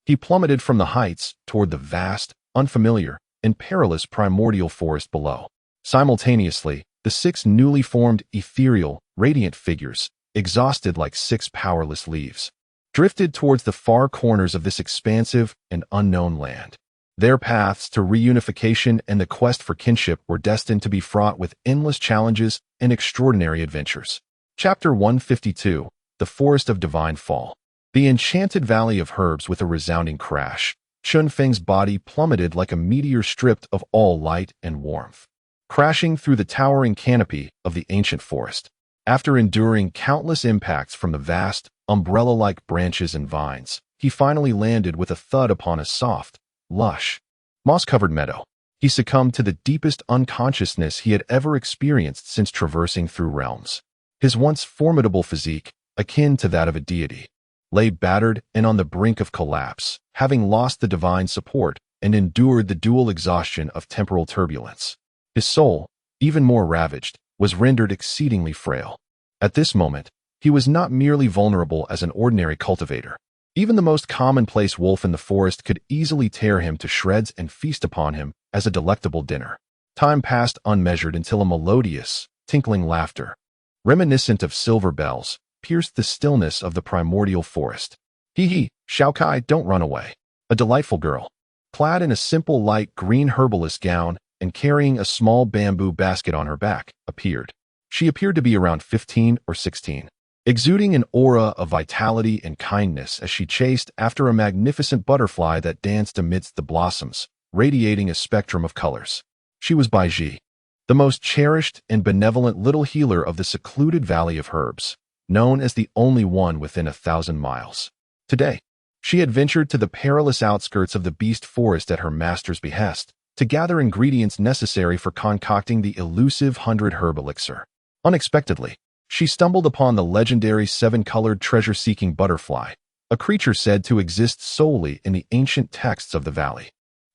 he plummeted from the heights toward the vast, unfamiliar, and perilous primordial forest below. Simultaneously, the 6 newly formed ethereal, radiant figures, exhausted like 6 powerless leaves, drifted towards the far corners of this expansive and unknown land. Their paths to reunification and the quest for kinship were destined to be fraught with endless challenges and extraordinary adventures. Chapter 152, The Forest of Divine Fall. The enchanted valley of herbs. With a resounding crash, Chen Feng's body plummeted like a meteor stripped of all light and warmth, crashing through the towering canopy of the ancient forest. After enduring countless impacts from the vast, umbrella-like branches and vines, he finally landed with a thud upon a soft, lush, moss-covered meadow. He succumbed to the deepest unconsciousness he had ever experienced since traversing through realms. His once formidable physique, akin to that of a deity, lay battered and on the brink of collapse, having lost the divine support and endured the dual exhaustion of temporal turbulence. His soul, even more ravaged, was rendered exceedingly frail. At this moment, he was not merely vulnerable as an ordinary cultivator. Even the most commonplace wolf in the forest could easily tear him to shreds and feast upon him as a delectable dinner. Time passed unmeasured until a melodious, tinkling laughter, reminiscent of silver bells, pierced the stillness of the primordial forest. Hee, Xiao Kai, don't run away. A delightful girl, clad in a simple light green herbalist gown and carrying a small bamboo basket on her back, appeared. She appeared to be around 15 or 16, exuding an aura of vitality and kindness as she chased after a magnificent butterfly that danced amidst the blossoms, radiating a spectrum of colors. She was Baiji, the most cherished and benevolent little healer of the secluded valley of herbs, known as the only one within 1,000 miles. Today, she had ventured to the perilous outskirts of the beast forest at her master's behest to gather ingredients necessary for concocting the elusive 100 herb elixir. Unexpectedly, she stumbled upon the legendary 7-colored treasure-seeking butterfly, a creature said to exist solely in the ancient texts of the valley.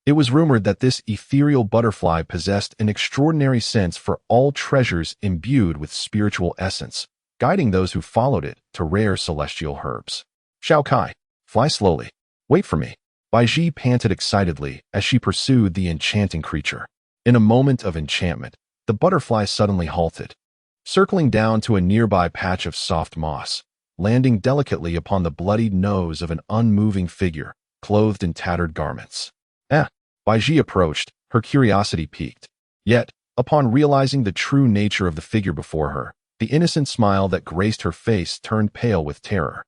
It was rumored that this ethereal butterfly possessed an extraordinary sense for all treasures imbued with spiritual essence, guiding those who followed it to rare celestial herbs. Xiao Kai, fly slowly. Wait for me. Baiji panted excitedly as she pursued the enchanting creature. In a moment of enchantment, the butterfly suddenly halted, circling down to a nearby patch of soft moss, landing delicately upon the bloodied nose of an unmoving figure, clothed in tattered garments. Baiji approached, her curiosity piqued. Yet, upon realizing the true nature of the figure before her, the innocent smile that graced her face turned pale with terror.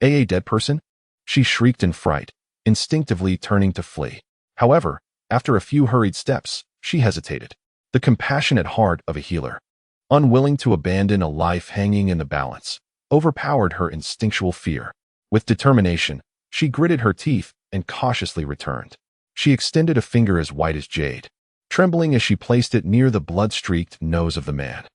A dead person? She shrieked in fright, instinctively turning to flee. However, after a few hurried steps, she hesitated. The compassionate heart of a healer, unwilling to abandon a life hanging in the balance, overpowered her instinctual fear. With determination, she gritted her teeth and cautiously returned. She extended a finger as white as jade, trembling as she placed it near the blood-streaked nose of the man.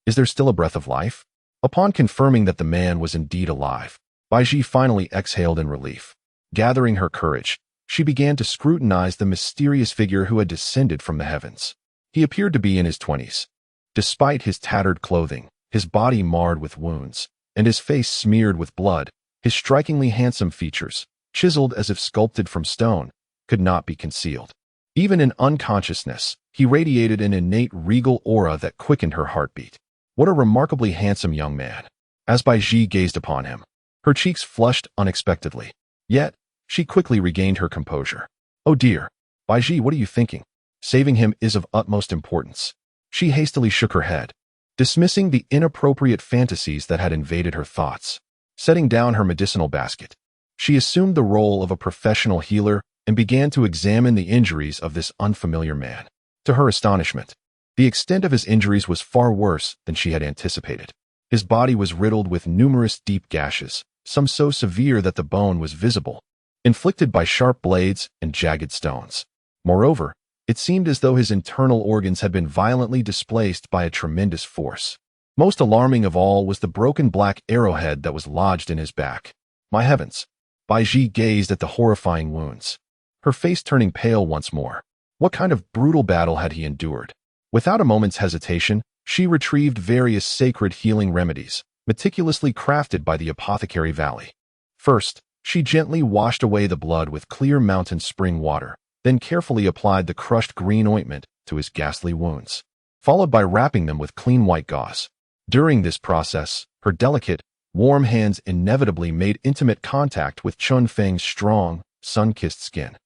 Is there still a breath of life? Upon confirming that the man was indeed alive, Baiji finally exhaled in relief. Gathering her courage, she began to scrutinize the mysterious figure who had descended from the heavens. He appeared to be in his 20s. Despite his tattered clothing, his body marred with wounds, and his face smeared with blood, his strikingly handsome features, chiseled as if sculpted from stone, could not be concealed. Even in unconsciousness, he radiated an innate regal aura that quickened her heartbeat. What a remarkably handsome young man. As Bai Ji gazed upon him, her cheeks flushed unexpectedly. Yet, she quickly regained her composure. Oh dear, Bai Ji, what are you thinking? Saving him is of utmost importance. She hastily shook her head, dismissing the inappropriate fantasies that had invaded her thoughts. Setting down her medicinal basket, she assumed the role of a professional healer and began to examine the injuries of this unfamiliar man. To her astonishment, the extent of his injuries was far worse than she had anticipated. His body was riddled with numerous deep gashes, some so severe that the bone was visible, inflicted by sharp blades and jagged stones. Moreover, it seemed as though his internal organs had been violently displaced by a tremendous force. Most alarming of all was the broken black arrowhead that was lodged in his back. My heavens! Bai Ji gazed at the horrifying wounds, her face turning pale once more. What kind of brutal battle had he endured? Without a moment's hesitation, she retrieved various sacred healing remedies, meticulously crafted by the apothecary valley. First, she gently washed away the blood with clear mountain spring water, then carefully applied the crushed green ointment to his ghastly wounds, followed by wrapping them with clean white gauze. During this process, her delicate, warm hands inevitably made intimate contact with Chun Feng's strong, sun-kissed skin.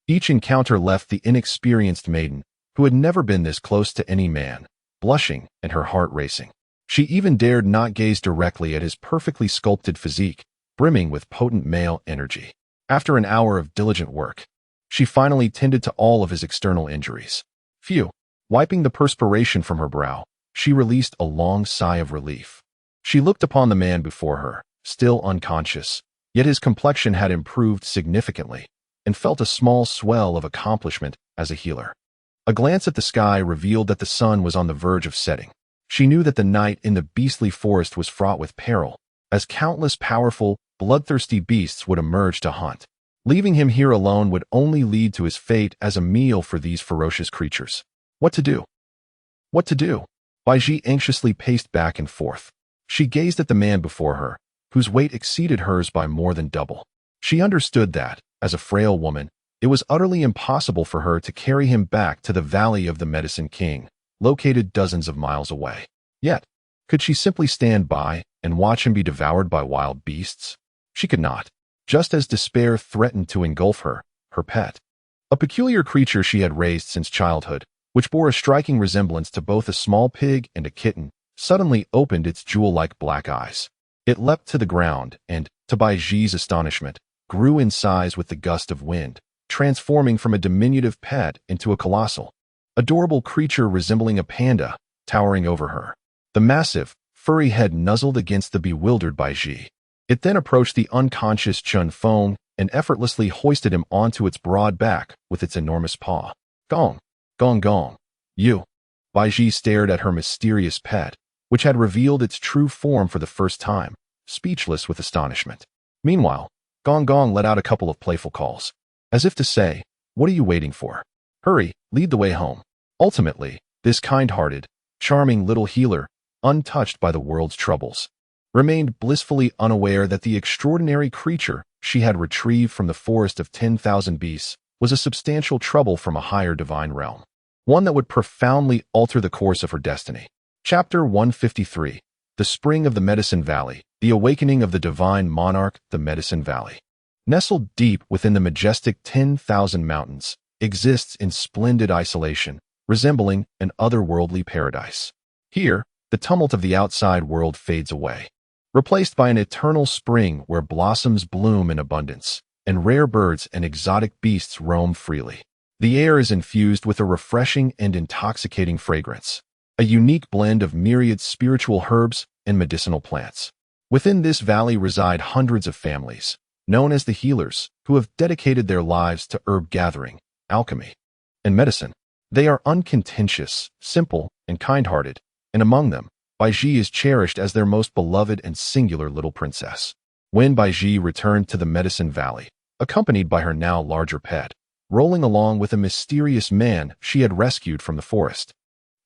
Each encounter left the inexperienced maiden, who had never been this close to any man, blushing and her heart racing. She even dared not gaze directly at his perfectly sculpted physique, brimming with potent male energy. After an hour of diligent work, she finally tended to all of his external injuries. Phew! Wiping the perspiration from her brow, she released a long sigh of relief. She looked upon the man before her, still unconscious, yet his complexion had improved significantly, and felt a small swell of accomplishment as a healer. A glance at the sky revealed that the sun was on the verge of setting. She knew that the night in the beastly forest was fraught with peril, as countless powerful, bloodthirsty beasts would emerge to hunt. Leaving him here alone would only lead to his fate as a meal for these ferocious creatures. What to do? What to do? Bai Ji anxiously paced back and forth. She gazed at the man before her, whose weight exceeded hers by more than double. She understood that, as a frail woman, it was utterly impossible for her to carry him back to the Valley of the Medicine King, located dozens of miles away. Yet, could she simply stand by and watch him be devoured by wild beasts? She could not, just as despair threatened to engulf her, her pet. A peculiar creature she had raised since childhood, which bore a striking resemblance to both a small pig and a kitten, suddenly opened its jewel-like black eyes. It leapt to the ground and, to Bai Ji's astonishment, grew in size with the gust of wind, transforming from a diminutive pet into a colossal, adorable creature resembling a panda, towering over her. The massive, furry head nuzzled against the bewildered Bai Ji. It then approached the unconscious Chun Feng and effortlessly hoisted him onto its broad back with its enormous paw. Gong, gong, gong. You. Bai Ji stared at her mysterious pet, which had revealed its true form for the first time, speechless with astonishment. Meanwhile, Gong Gong let out a couple of playful calls, as if to say, what are you waiting for? Hurry, lead the way home. Ultimately, this kind-hearted, charming little healer, untouched by the world's troubles, remained blissfully unaware that the extraordinary creature she had retrieved from the forest of 10,000 beasts was a substantial trouble from a higher divine realm, one that would profoundly alter the course of her destiny. Chapter 153. The Spring of the Medicine Valley, the Awakening of the Divine Monarch, the Medicine Valley. Nestled deep within the majestic 10,000 mountains, exists in splendid isolation, resembling an otherworldly paradise. Here, the tumult of the outside world fades away, replaced by an eternal spring where blossoms bloom in abundance, and rare birds and exotic beasts roam freely. The air is infused with a refreshing and intoxicating fragrance, a unique blend of myriad spiritual herbs and medicinal plants. Within this valley reside hundreds of families, known as the healers, who have dedicated their lives to herb gathering, alchemy, and medicine. They are uncontentious, simple, and kind-hearted, and among them, Bai Ji is cherished as their most beloved and singular little princess. When Bai Ji returned to the Medicine Valley, accompanied by her now larger pet, rolling along with a mysterious man she had rescued from the forest,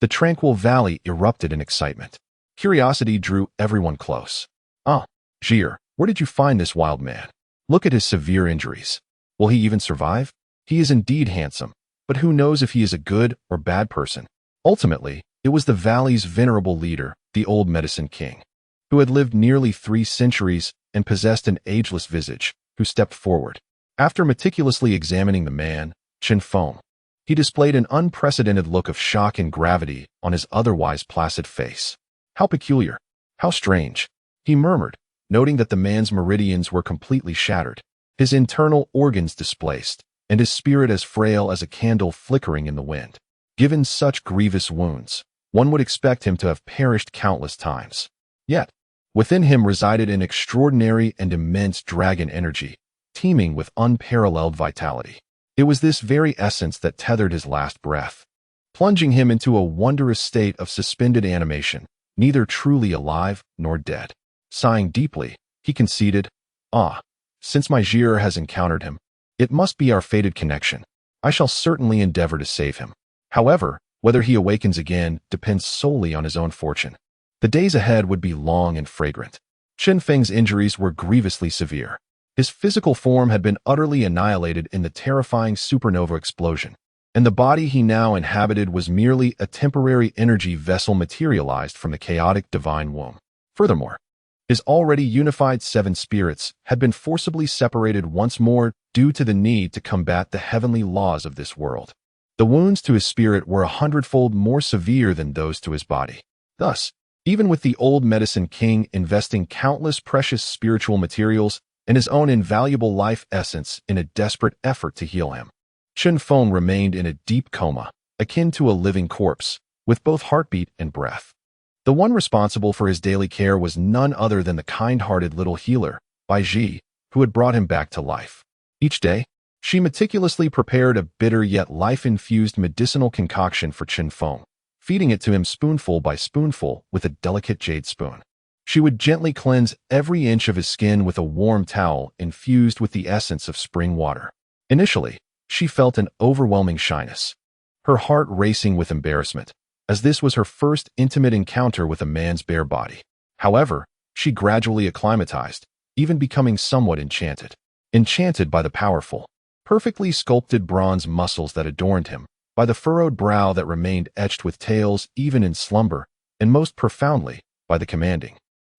the tranquil valley erupted in excitement. Curiosity drew everyone close. Ah, Jir, where did you find this wild man? Look at his severe injuries. Will he even survive? He is indeed handsome, but who knows if he is a good or bad person? Ultimately, it was the valley's venerable leader, the old medicine king, who had lived nearly 3 centuries and possessed an ageless visage, who stepped forward. After meticulously examining the man, Chen Feng, he displayed an unprecedented look of shock and gravity on his otherwise placid face. How peculiar! How strange! He murmured, noting that the man's meridians were completely shattered, his internal organs displaced, and his spirit as frail as a candle flickering in the wind. Given such grievous wounds, one would expect him to have perished countless times. Yet, within him resided an extraordinary and immense dragon energy, teeming with unparalleled vitality. It was this very essence that tethered his last breath, plunging him into a wondrous state of suspended animation, neither truly alive nor dead. Sighing deeply, he conceded, since my Jir has encountered him, it must be our fated connection. I shall certainly endeavor to save him. However, whether he awakens again depends solely on his own fortune. The days ahead would be long and fragrant. Chen Feng's injuries were grievously severe. His physical form had been utterly annihilated in the terrifying supernova explosion, and the body he now inhabited was merely a temporary energy vessel materialized from the chaotic divine womb. Furthermore, his already unified 7 spirits had been forcibly separated once more due to the need to combat the heavenly laws of this world. The wounds to his spirit were 100-fold more severe than those to his body. Thus, even with the old medicine king investing countless precious spiritual materials and his own invaluable life essence in a desperate effort to heal him, Chen Feng remained in a deep coma, akin to a living corpse, with both heartbeat and breath. The one responsible for his daily care was none other than the kind-hearted little healer, Bai Ji, who had brought him back to life. Each day, she meticulously prepared a bitter yet life-infused medicinal concoction for Chen Feng, feeding it to him spoonful by spoonful with a delicate jade spoon. She would gently cleanse every inch of his skin with a warm towel infused with the essence of spring water. Initially, she felt an overwhelming shyness, her heart racing with embarrassment, as this was her first intimate encounter with a man's bare body. However, she gradually acclimatized, even becoming somewhat enchanted by the powerful, perfectly sculpted bronze muscles that adorned him, by the furrowed brow that remained etched with tales even in slumber, and most profoundly, by the commanding,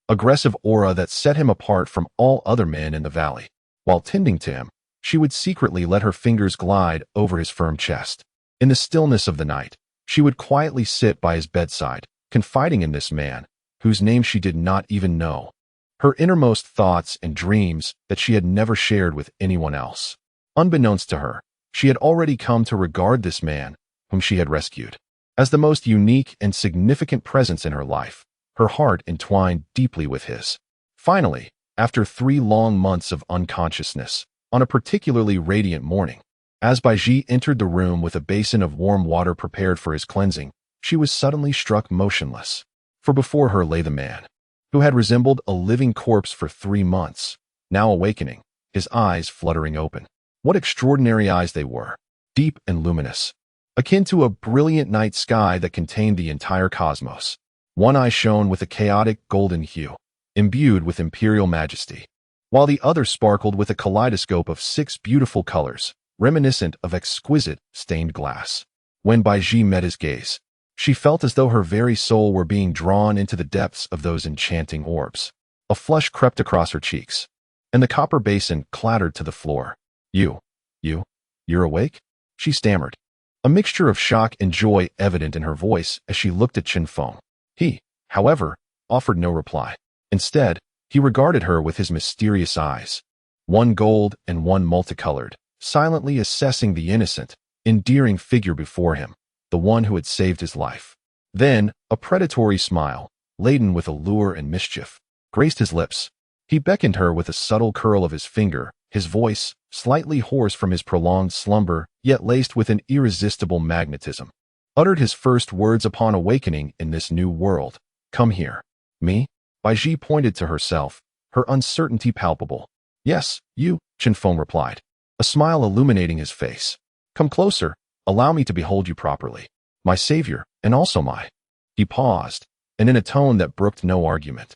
aggressive aura that set him apart from all other men in the valley. While tending to him, she would secretly let her fingers glide over his firm chest. In the stillness of the night, she would quietly sit by his bedside, confiding in this man, whose name she did not even know, her innermost thoughts and dreams that she had never shared with anyone else. Unbeknownst to her, she had already come to regard this man, whom she had rescued, as the most unique and significant presence in her life, her heart entwined deeply with his. Finally, after 3 long months of unconsciousness, on a particularly radiant morning, as Bai Ji entered the room with a basin of warm water prepared for his cleansing, she was suddenly struck motionless. For before her lay the man, who had resembled a living corpse for 3 months, now awakening, his eyes fluttering open. What extraordinary eyes they were, deep and luminous, akin to a brilliant night sky that contained the entire cosmos. One eye shone with a chaotic golden hue, imbued with imperial majesty, while the other sparkled with a kaleidoscope of 6 beautiful colors, reminiscent of exquisite stained glass. When Bai Ji met his gaze, she felt as though her very soul were being drawn into the depths of those enchanting orbs. A flush crept across her cheeks, and the copper basin clattered to the floor. You're awake? She stammered, a mixture of shock and joy evident in her voice as she looked at Chen Feng. He, however, offered no reply. Instead, he regarded her with his mysterious eyes, one gold and one multicolored, silently assessing the innocent, endearing figure before him, the one who had saved his life. Then, a predatory smile, laden with allure and mischief, graced his lips. He beckoned her with a subtle curl of his finger, his voice, slightly hoarse from his prolonged slumber, yet laced with an irresistible magnetism, uttered his first words upon awakening in this new world. Come here. Me? Bai Ji pointed to herself, her uncertainty palpable. Yes, you, Chen Feng replied, a smile illuminating his face. Come closer, allow me to behold you properly. My savior, and also my. He paused, and in a tone that brooked no argument,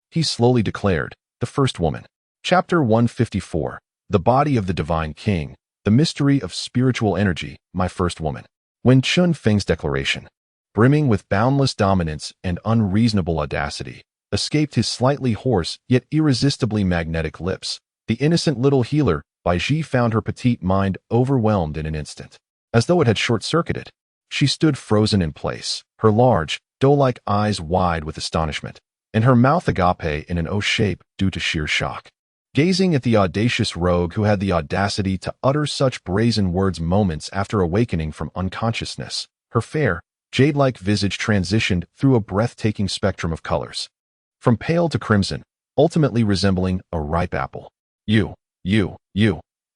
he slowly declared, the first woman. Chapter 154, The Body of the Divine King, The mystery of spiritual energy, my first woman. When Chun Feng's declaration, brimming with boundless dominance and unreasonable audacity, escaped his slightly hoarse yet irresistibly magnetic lips, the innocent little healer, Bai Ji, found her petite mind overwhelmed in an instant. As though it had short-circuited, she stood frozen in place, her large, doe-like eyes wide with astonishment, and her mouth agape in an O shape due to sheer shock. Gazing at the audacious rogue who had the audacity to utter such brazen words moments after awakening from unconsciousness, her fair, jade-like visage transitioned through a breathtaking spectrum of colors, from pale to crimson, ultimately resembling a ripe apple. You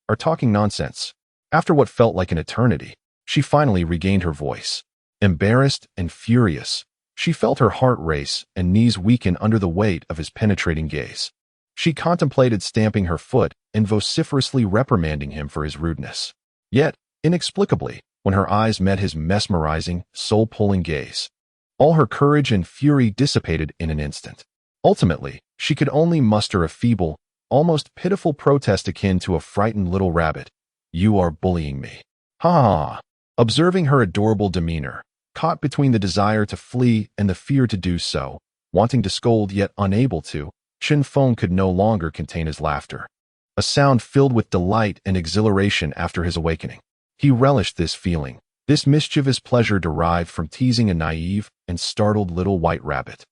are talking nonsense. After what felt like an eternity, she finally regained her voice. Embarrassed and furious, she felt her heart race and knees weaken under the weight of his penetrating gaze. She contemplated stamping her foot and vociferously reprimanding him for his rudeness. Yet, inexplicably, when her eyes met his mesmerizing, soul-pulling gaze, all her courage and fury dissipated in an instant. Ultimately, she could only muster a feeble, almost pitiful protest akin to a frightened little rabbit. You are bullying me. Ha ha ha. Observing her adorable demeanor, caught between the desire to flee and the fear to do so, wanting to scold yet unable to, Chen Feng could no longer contain his laughter. A sound filled with delight and exhilaration after his awakening. He relished this feeling, this mischievous pleasure derived from teasing a naive and startled little white rabbit.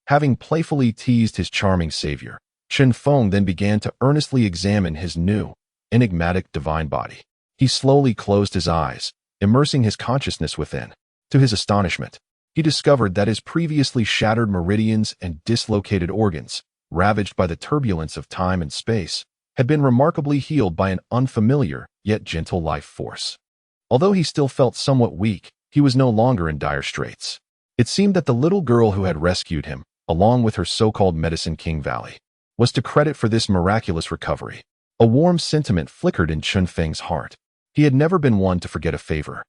Having playfully teased his charming savior, Chen Feng then began to earnestly examine his new, enigmatic divine body. He slowly closed his eyes, immersing his consciousness within. To his astonishment, he discovered that his previously shattered meridians and dislocated organs, ravaged by the turbulence of time and space, had been remarkably healed by an unfamiliar yet gentle life force. Although he still felt somewhat weak, he was no longer in dire straits. It seemed that the little girl who had rescued him, along with her so-called Medicine King Valley, was to credit for this miraculous recovery. A warm sentiment flickered in Chun Feng's heart. He had never been one to forget a favor.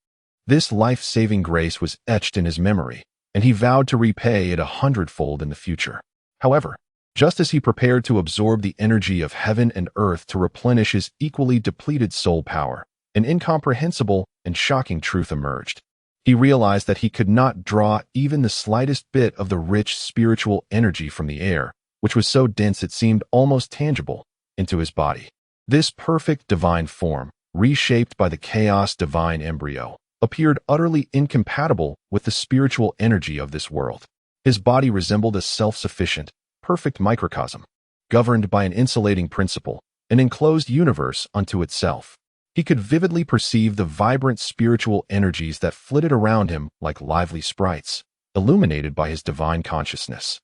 This life-saving grace was etched in his memory, and he vowed to repay it 100-fold in the future. However, just as he prepared to absorb the energy of heaven and earth to replenish his equally depleted soul power, an incomprehensible and shocking truth emerged. He realized that he could not draw even the slightest bit of the rich spiritual energy from the air, which was so dense it seemed almost tangible, into his body. This perfect divine form, reshaped by the chaos divine embryo, appeared utterly incompatible with the spiritual energy of this world. His body resembled a self-sufficient, perfect microcosm, governed by an insulating principle, an enclosed universe unto itself. He could vividly perceive the vibrant spiritual energies that flitted around him like lively sprites, illuminated by his divine consciousness.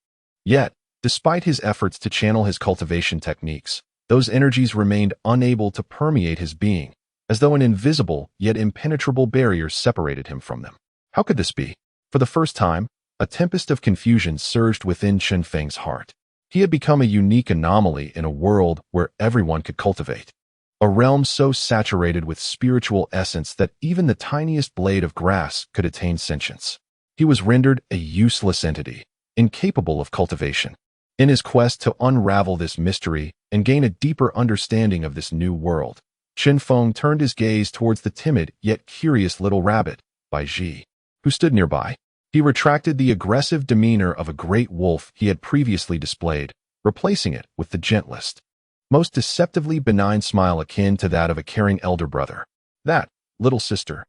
Yet, despite his efforts to channel his cultivation techniques, those energies remained unable to permeate his being, as though an invisible yet impenetrable barrier separated him from them. How could this be? For the first time, a tempest of confusion surged within Chen Feng's heart. He had become a unique anomaly in a world where everyone could cultivate. A realm so saturated with spiritual essence that even the tiniest blade of grass could attain sentience. He was rendered a useless entity, incapable of cultivation. In his quest to unravel this mystery and gain a deeper understanding of this new world, Chen Feng turned his gaze towards the timid yet curious little rabbit, Bai Ji, who stood nearby. He retracted the aggressive demeanor of a great wolf he had previously displayed, replacing it with the gentlest, most deceptively benign smile akin to that of a caring elder brother. That, little sister.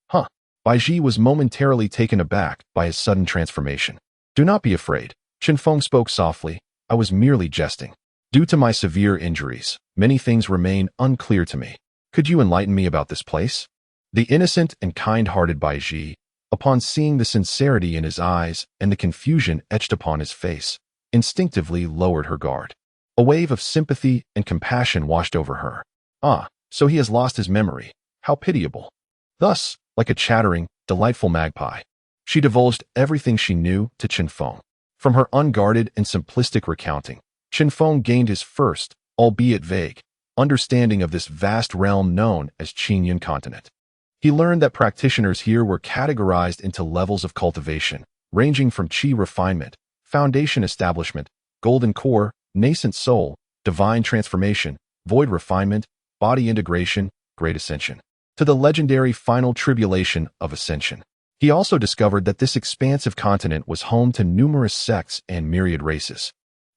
Huh. Bai Ji was momentarily taken aback by his sudden transformation. Do not be afraid, Chen Feng spoke softly. I was merely jesting. Due to my severe injuries, many things remain unclear to me. Could you enlighten me about this place? The innocent and kind-hearted Bai Ji, upon seeing the sincerity in his eyes and the confusion etched upon his face, instinctively lowered her guard. A wave of sympathy and compassion washed over her. Ah, so he has lost his memory. How pitiable. Thus, like a chattering, delightful magpie, she divulged everything she knew to Chen Feng. From her unguarded and simplistic recounting, Chen Feng gained his first, albeit vague, understanding of this vast realm known as Qingyun continent. He learned that practitioners here were categorized into levels of cultivation, ranging from qi refinement, foundation establishment, golden core, nascent soul, divine transformation, void refinement, body integration, Great Ascension to the legendary Final Tribulation of Ascension. He also discovered that this expansive continent was home to numerous sects and myriad races.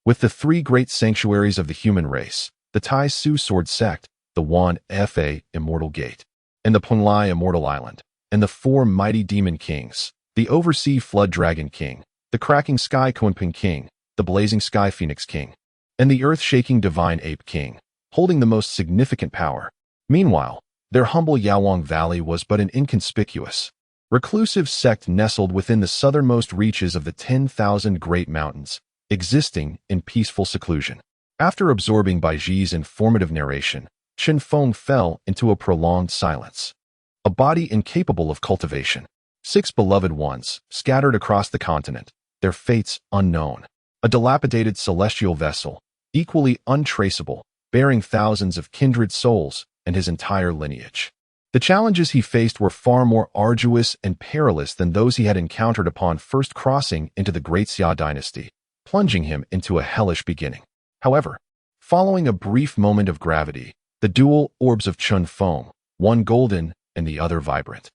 With the three great sanctuaries of the human race, the Tai Su Sword Sect, the Wan Fa Immortal Gate, and the Punlai Immortal Island, and the four mighty demon kings, the Oversea Flood Dragon King, the Cracking Sky Kunping King, the Blazing Sky Phoenix King, and the Earth-Shaking Divine Ape King, holding the most significant power. Meanwhile, their humble Yawang Valley was but an inconspicuous, reclusive sect nestled within the southernmost reaches of the 10,000 Great Mountains, existing in peaceful seclusion. After absorbing Bai Ji's informative narration, Chen Feng fell into a prolonged silence. A body incapable of cultivation. 6 beloved ones, scattered across the continent, their fates unknown. A dilapidated celestial vessel, equally untraceable, bearing thousands of kindred souls and his entire lineage. The challenges he faced were far more arduous and perilous than those he had encountered upon first crossing into the Great Xia dynasty, plunging him into a hellish beginning. However, following a brief moment of gravity, the dual orbs of Chen Feng, one golden and the other vibrant,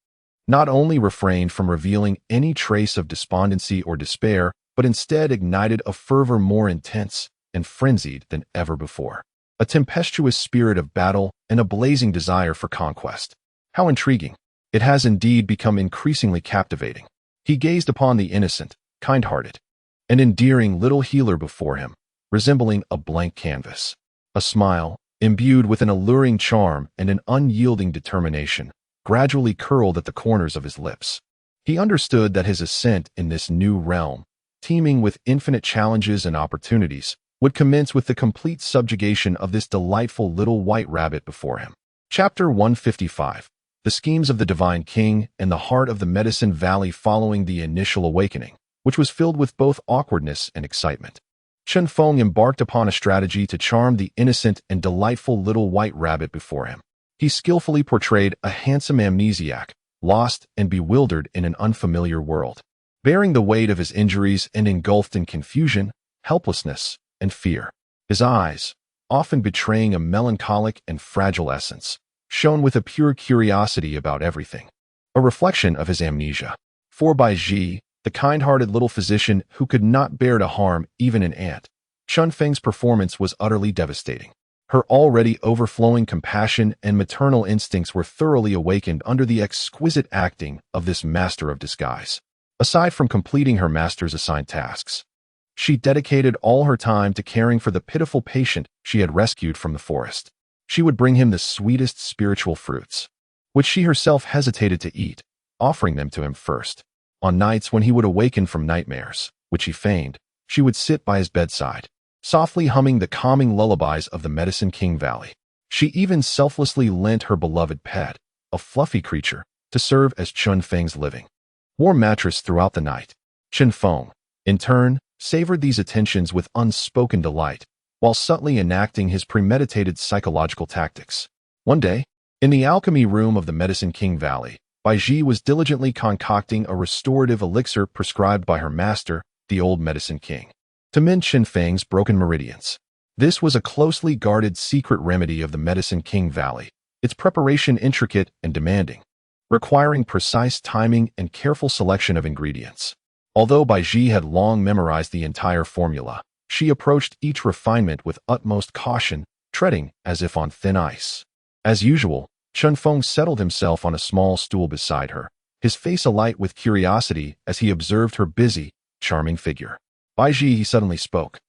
not only refrained from revealing any trace of despondency or despair, but instead ignited a fervor more intense and frenzied than ever before. A tempestuous spirit of battle and a blazing desire for conquest. How intriguing. It has indeed become increasingly captivating. He gazed upon the innocent, kind-hearted, and endearing little healer before him, resembling a blank canvas. A smile, imbued with an alluring charm and an unyielding determination, gradually curled at the corners of his lips. He understood that his ascent in this new realm, teeming with infinite challenges and opportunities, would commence with the complete subjugation of this delightful little white rabbit before him. Chapter 155. The Schemes of the Divine King and the Heart of the Medicine Valley following the initial awakening, which was filled with both awkwardness and excitement. Chen Feng embarked upon a strategy to charm the innocent and delightful little white rabbit before him. He skillfully portrayed a handsome amnesiac, lost and bewildered in an unfamiliar world, bearing the weight of his injuries and engulfed in confusion, helplessness, and fear. His eyes, often betraying a melancholic and fragile essence, shone with a pure curiosity about everything, a reflection of his amnesia. For Bai Ji, the kind-hearted little physician who could not bear to harm even an ant, Chen Feng's performance was utterly devastating. Her already overflowing compassion and maternal instincts were thoroughly awakened under the exquisite acting of this master of disguise. Aside from completing her master's assigned tasks, she dedicated all her time to caring for the pitiful patient she had rescued from the forest. She would bring him the sweetest spiritual fruits, which she herself hesitated to eat, offering them to him first. On nights when he would awaken from nightmares, which he feigned, she would sit by his bedside, softly humming the calming lullabies of the Medicine King Valley. She even selflessly lent her beloved pet, a fluffy creature, to serve as Chen Feng's living warm mattress throughout the night. Chen Feng, in turn, savored these attentions with unspoken delight, while subtly enacting his premeditated psychological tactics. One day, in the alchemy room of the Medicine King Valley, Bai Ji was diligently concocting a restorative elixir prescribed by her master, the old Medicine King, to mend Chen Feng's broken meridians. This was a closely guarded secret remedy of the Medicine King Valley, its preparation intricate and demanding, requiring precise timing and careful selection of ingredients. Although Bai Ji had long memorized the entire formula, she approached each refinement with utmost caution, treading as if on thin ice. As usual, Chen Feng settled himself on a small stool beside her, his face alight with curiosity as he observed her busy, charming figure. Bai Ji, he suddenly spoke.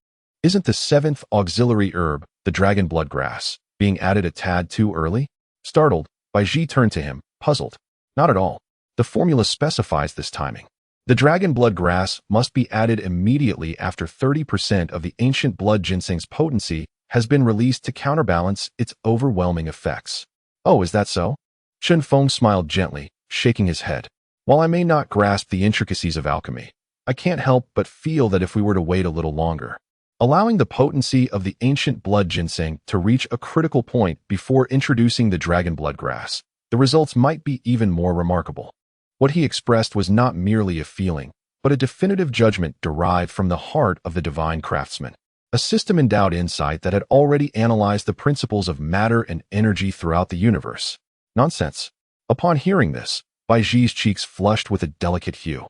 Isn't the 7th auxiliary herb, the dragon blood grass, being added a tad too early? Startled, Bai Ji turned to him, puzzled. Not at all. The formula specifies this timing. The dragon blood grass must be added immediately after 30% of the ancient blood ginseng's potency has been released to counterbalance its overwhelming effects. Oh, is that so? Chen Feng smiled gently, shaking his head. While I may not grasp the intricacies of alchemy, I can't help but feel that if we were to wait a little longer, allowing the potency of the ancient blood ginseng to reach a critical point before introducing the dragon blood grass, the results might be even more remarkable. What he expressed was not merely a feeling, but a definitive judgment derived from the heart of the divine craftsman, a system-endowed insight that had already analyzed the principles of matter and energy throughout the universe, Nonsense. Upon hearing this, Baiji's cheeks flushed with a delicate hue,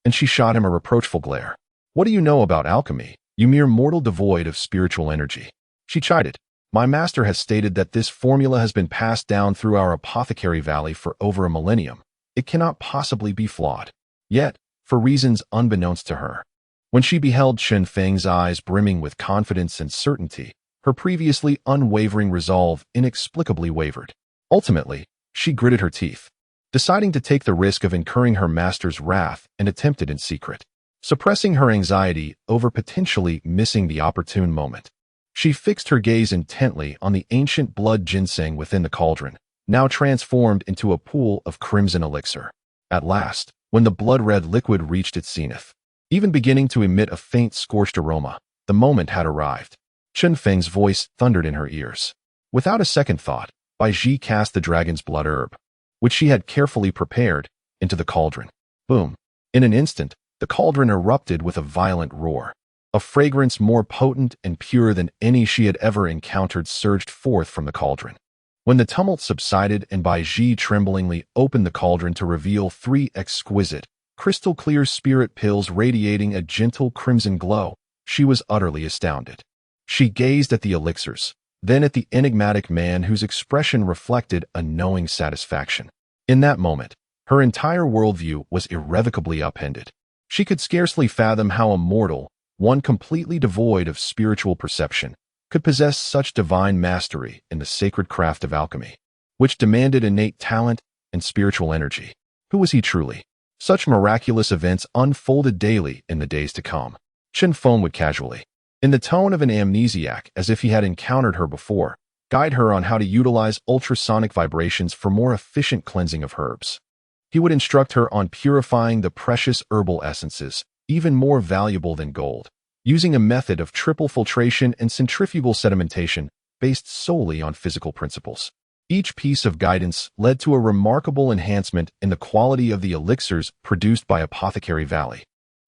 and she shot him a reproachful glare. What do you know about alchemy, you mere mortal devoid of spiritual energy? She chided. My master has stated that this formula has been passed down through our apothecary valley for over a millennium. It cannot possibly be flawed. Yet, for reasons unbeknownst to her, when she beheld Chen Feng's eyes brimming with confidence and certainty, her previously unwavering resolve inexplicably wavered. Ultimately, she gritted her teeth, deciding to take the risk of incurring her master's wrath and attempt it in secret. Suppressing her anxiety over potentially missing the opportune moment, she fixed her gaze intently on the ancient blood ginseng within the cauldron, now transformed into a pool of crimson elixir. At last, when the blood-red liquid reached its zenith, even beginning to emit a faint scorched aroma, the moment had arrived. Chen Feng's voice thundered in her ears. Without a second thought, Baiji cast the dragon's blood herb, which she had carefully prepared, into the cauldron. Boom! In an instant, the cauldron erupted with a violent roar. A fragrance more potent and pure than any she had ever encountered surged forth from the cauldron. When the tumult subsided and Baiji tremblingly opened the cauldron to reveal 3 exquisite, crystal-clear spirit pills radiating a gentle crimson glow, she was utterly astounded. She gazed at the elixirs, then at the enigmatic man whose expression reflected a knowing satisfaction. In that moment, her entire worldview was irrevocably upended. She could scarcely fathom how a mortal, one completely devoid of spiritual perception, could possess such divine mastery in the sacred craft of alchemy, which demanded innate talent and spiritual energy. Who was he truly? Such miraculous events unfolded daily in the days to come. Chen Feng would casually, in the tone of an amnesiac as if he had encountered her before, guide her on how to utilize ultrasonic vibrations for more efficient cleansing of herbs. He would instruct her on purifying the precious herbal essences, even more valuable than gold, using a method of triple filtration and centrifugal sedimentation based solely on physical principles. Each piece of guidance led to a remarkable enhancement in the quality of the elixirs produced by Apothecary Valley,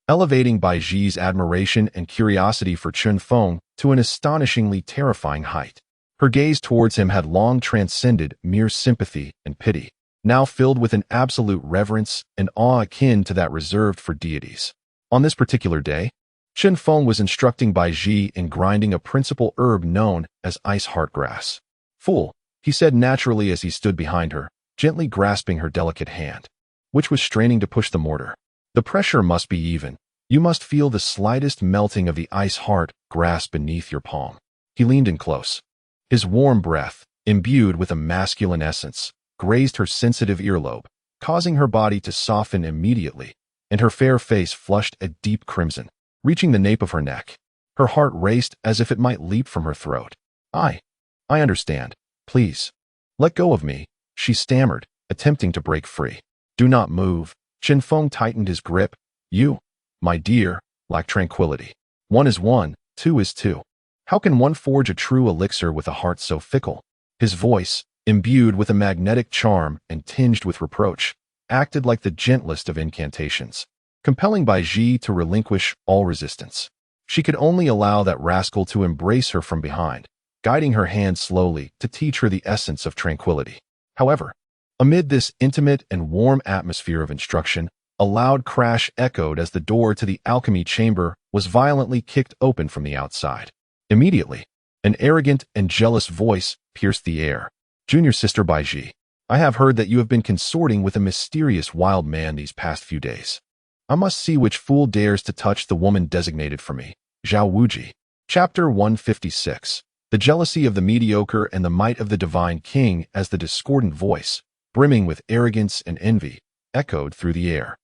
elevating Baiji's admiration and curiosity for Chen Feng to an astonishingly terrifying height. Her gaze towards him had long transcended mere sympathy and pity, now filled with an absolute reverence and awe akin to that reserved for deities. On this particular day, Chen Feng was instructing Baiji in grinding a principal herb known as ice heartgrass. Fool, he said naturally as he stood behind her, gently grasping her delicate hand, which was straining to push the mortar. The pressure must be even. You must feel the slightest melting of the ice heart grass beneath your palm. He leaned in close. His warm breath, imbued with a masculine essence, grazed her sensitive earlobe, causing her body to soften immediately, and her fair face flushed a deep crimson, reaching the nape of her neck. Her heart raced as if it might leap from her throat. I understand. Please, let go of me, she stammered, attempting to break free. Do not move. Chen Feng tightened his grip. You, my dear, lack tranquility. 1 is 1, 2 is 2. How can one forge a true elixir with a heart so fickle? His voice, imbued with a magnetic charm and tinged with reproach, acted like the gentlest of incantations, compelling Baiji to relinquish all resistance. She could only allow that rascal to embrace her from behind, guiding her hand slowly to teach her the essence of tranquility. However, amid this intimate and warm atmosphere of instruction, a loud crash echoed as the door to the alchemy chamber was violently kicked open from the outside. Immediately, an arrogant and jealous voice pierced the air. Junior Sister Baiji, I have heard that you have been consorting with a mysterious wild man these past few days. I must see which fool dares to touch the woman designated for me. Zhao Wuji. Chapter 156. The jealousy of the mediocre and the might of the divine king, as the discordant voice, brimming with arrogance and envy, echoed through the air.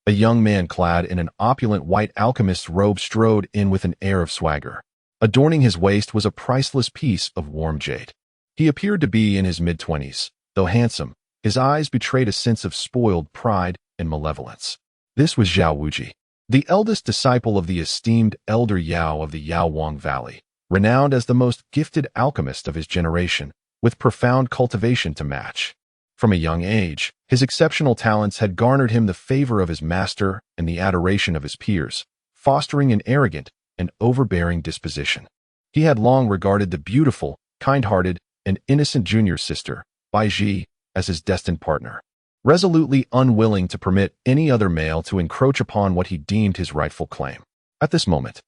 A young man clad in an opulent white alchemist's robe strode in with an air of swagger. Adorning his waist was a priceless piece of warm jade. He appeared to be in his mid-20s. Though handsome, his eyes betrayed a sense of spoiled pride and malevolence. This was Zhao Wuji, the eldest disciple of the esteemed Elder Yao of the Yaowang Valley, renowned as the most gifted alchemist of his generation, with profound cultivation to match. From a young age, his exceptional talents had garnered him the favor of his master and the adoration of his peers, fostering an arrogant and overbearing disposition. He had long regarded the beautiful, kind-hearted, and innocent junior sister, Baiji, as his destined partner, resolutely unwilling to permit any other male to encroach upon what he deemed his rightful claim. At this moment,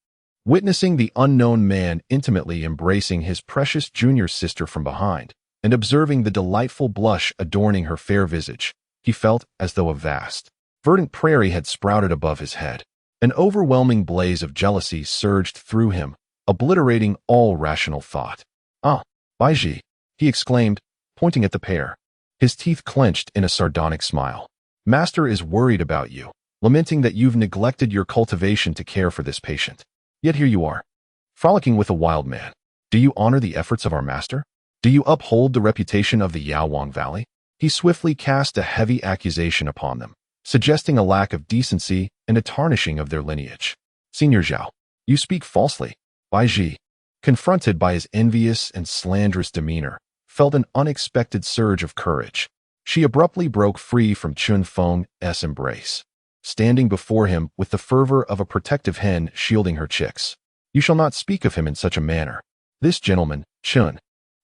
witnessing the unknown man intimately embracing his precious junior sister from behind and observing the delightful blush adorning her fair visage, he felt as though a vast, verdant prairie had sprouted above his head. An overwhelming blaze of jealousy surged through him, obliterating all rational thought. "Ah, Baiji," he exclaimed, pointing at the pair, his teeth clenched in a sardonic smile. "Master is worried about you, lamenting that you've neglected your cultivation to care for this patient. Yet here you are, frolicking with a wild man. Do you honor the efforts of our master? Do you uphold the reputation of the Yaowang Valley?" He swiftly cast a heavy accusation upon them, suggesting a lack of decency and a tarnishing of their lineage. "Senior Zhao, you speak falsely." Baiji, confronted by his envious and slanderous demeanor, felt an unexpected surge of courage. She abruptly broke free from Chun Feng's embrace, standing before him with the fervor of a protective hen shielding her chicks. "You shall not speak of him in such a manner. This gentleman, Chun,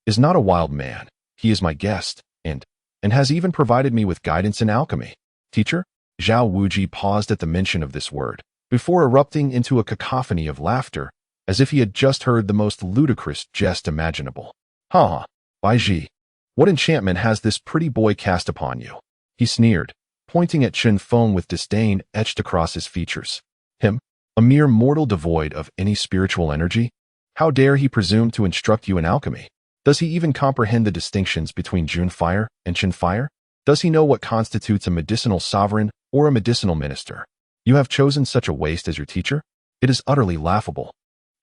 is not a wild man. He is my guest, and has even provided me with guidance in alchemy." "Teacher?" Zhao Wuji paused at the mention of this word, before erupting into a cacophony of laughter, as if he had just heard the most ludicrous jest imaginable. "Ha ha, Baiji, what enchantment has this pretty boy cast upon you?" he sneered, pointing at Chun Feng with disdain etched across his features. "Him? A mere mortal devoid of any spiritual energy? How dare he presume to instruct you in alchemy? Does he even comprehend the distinctions between June fire and Qin fire? Does he know what constitutes a medicinal sovereign or a medicinal minister? You have chosen such a waste as your teacher? It is utterly laughable.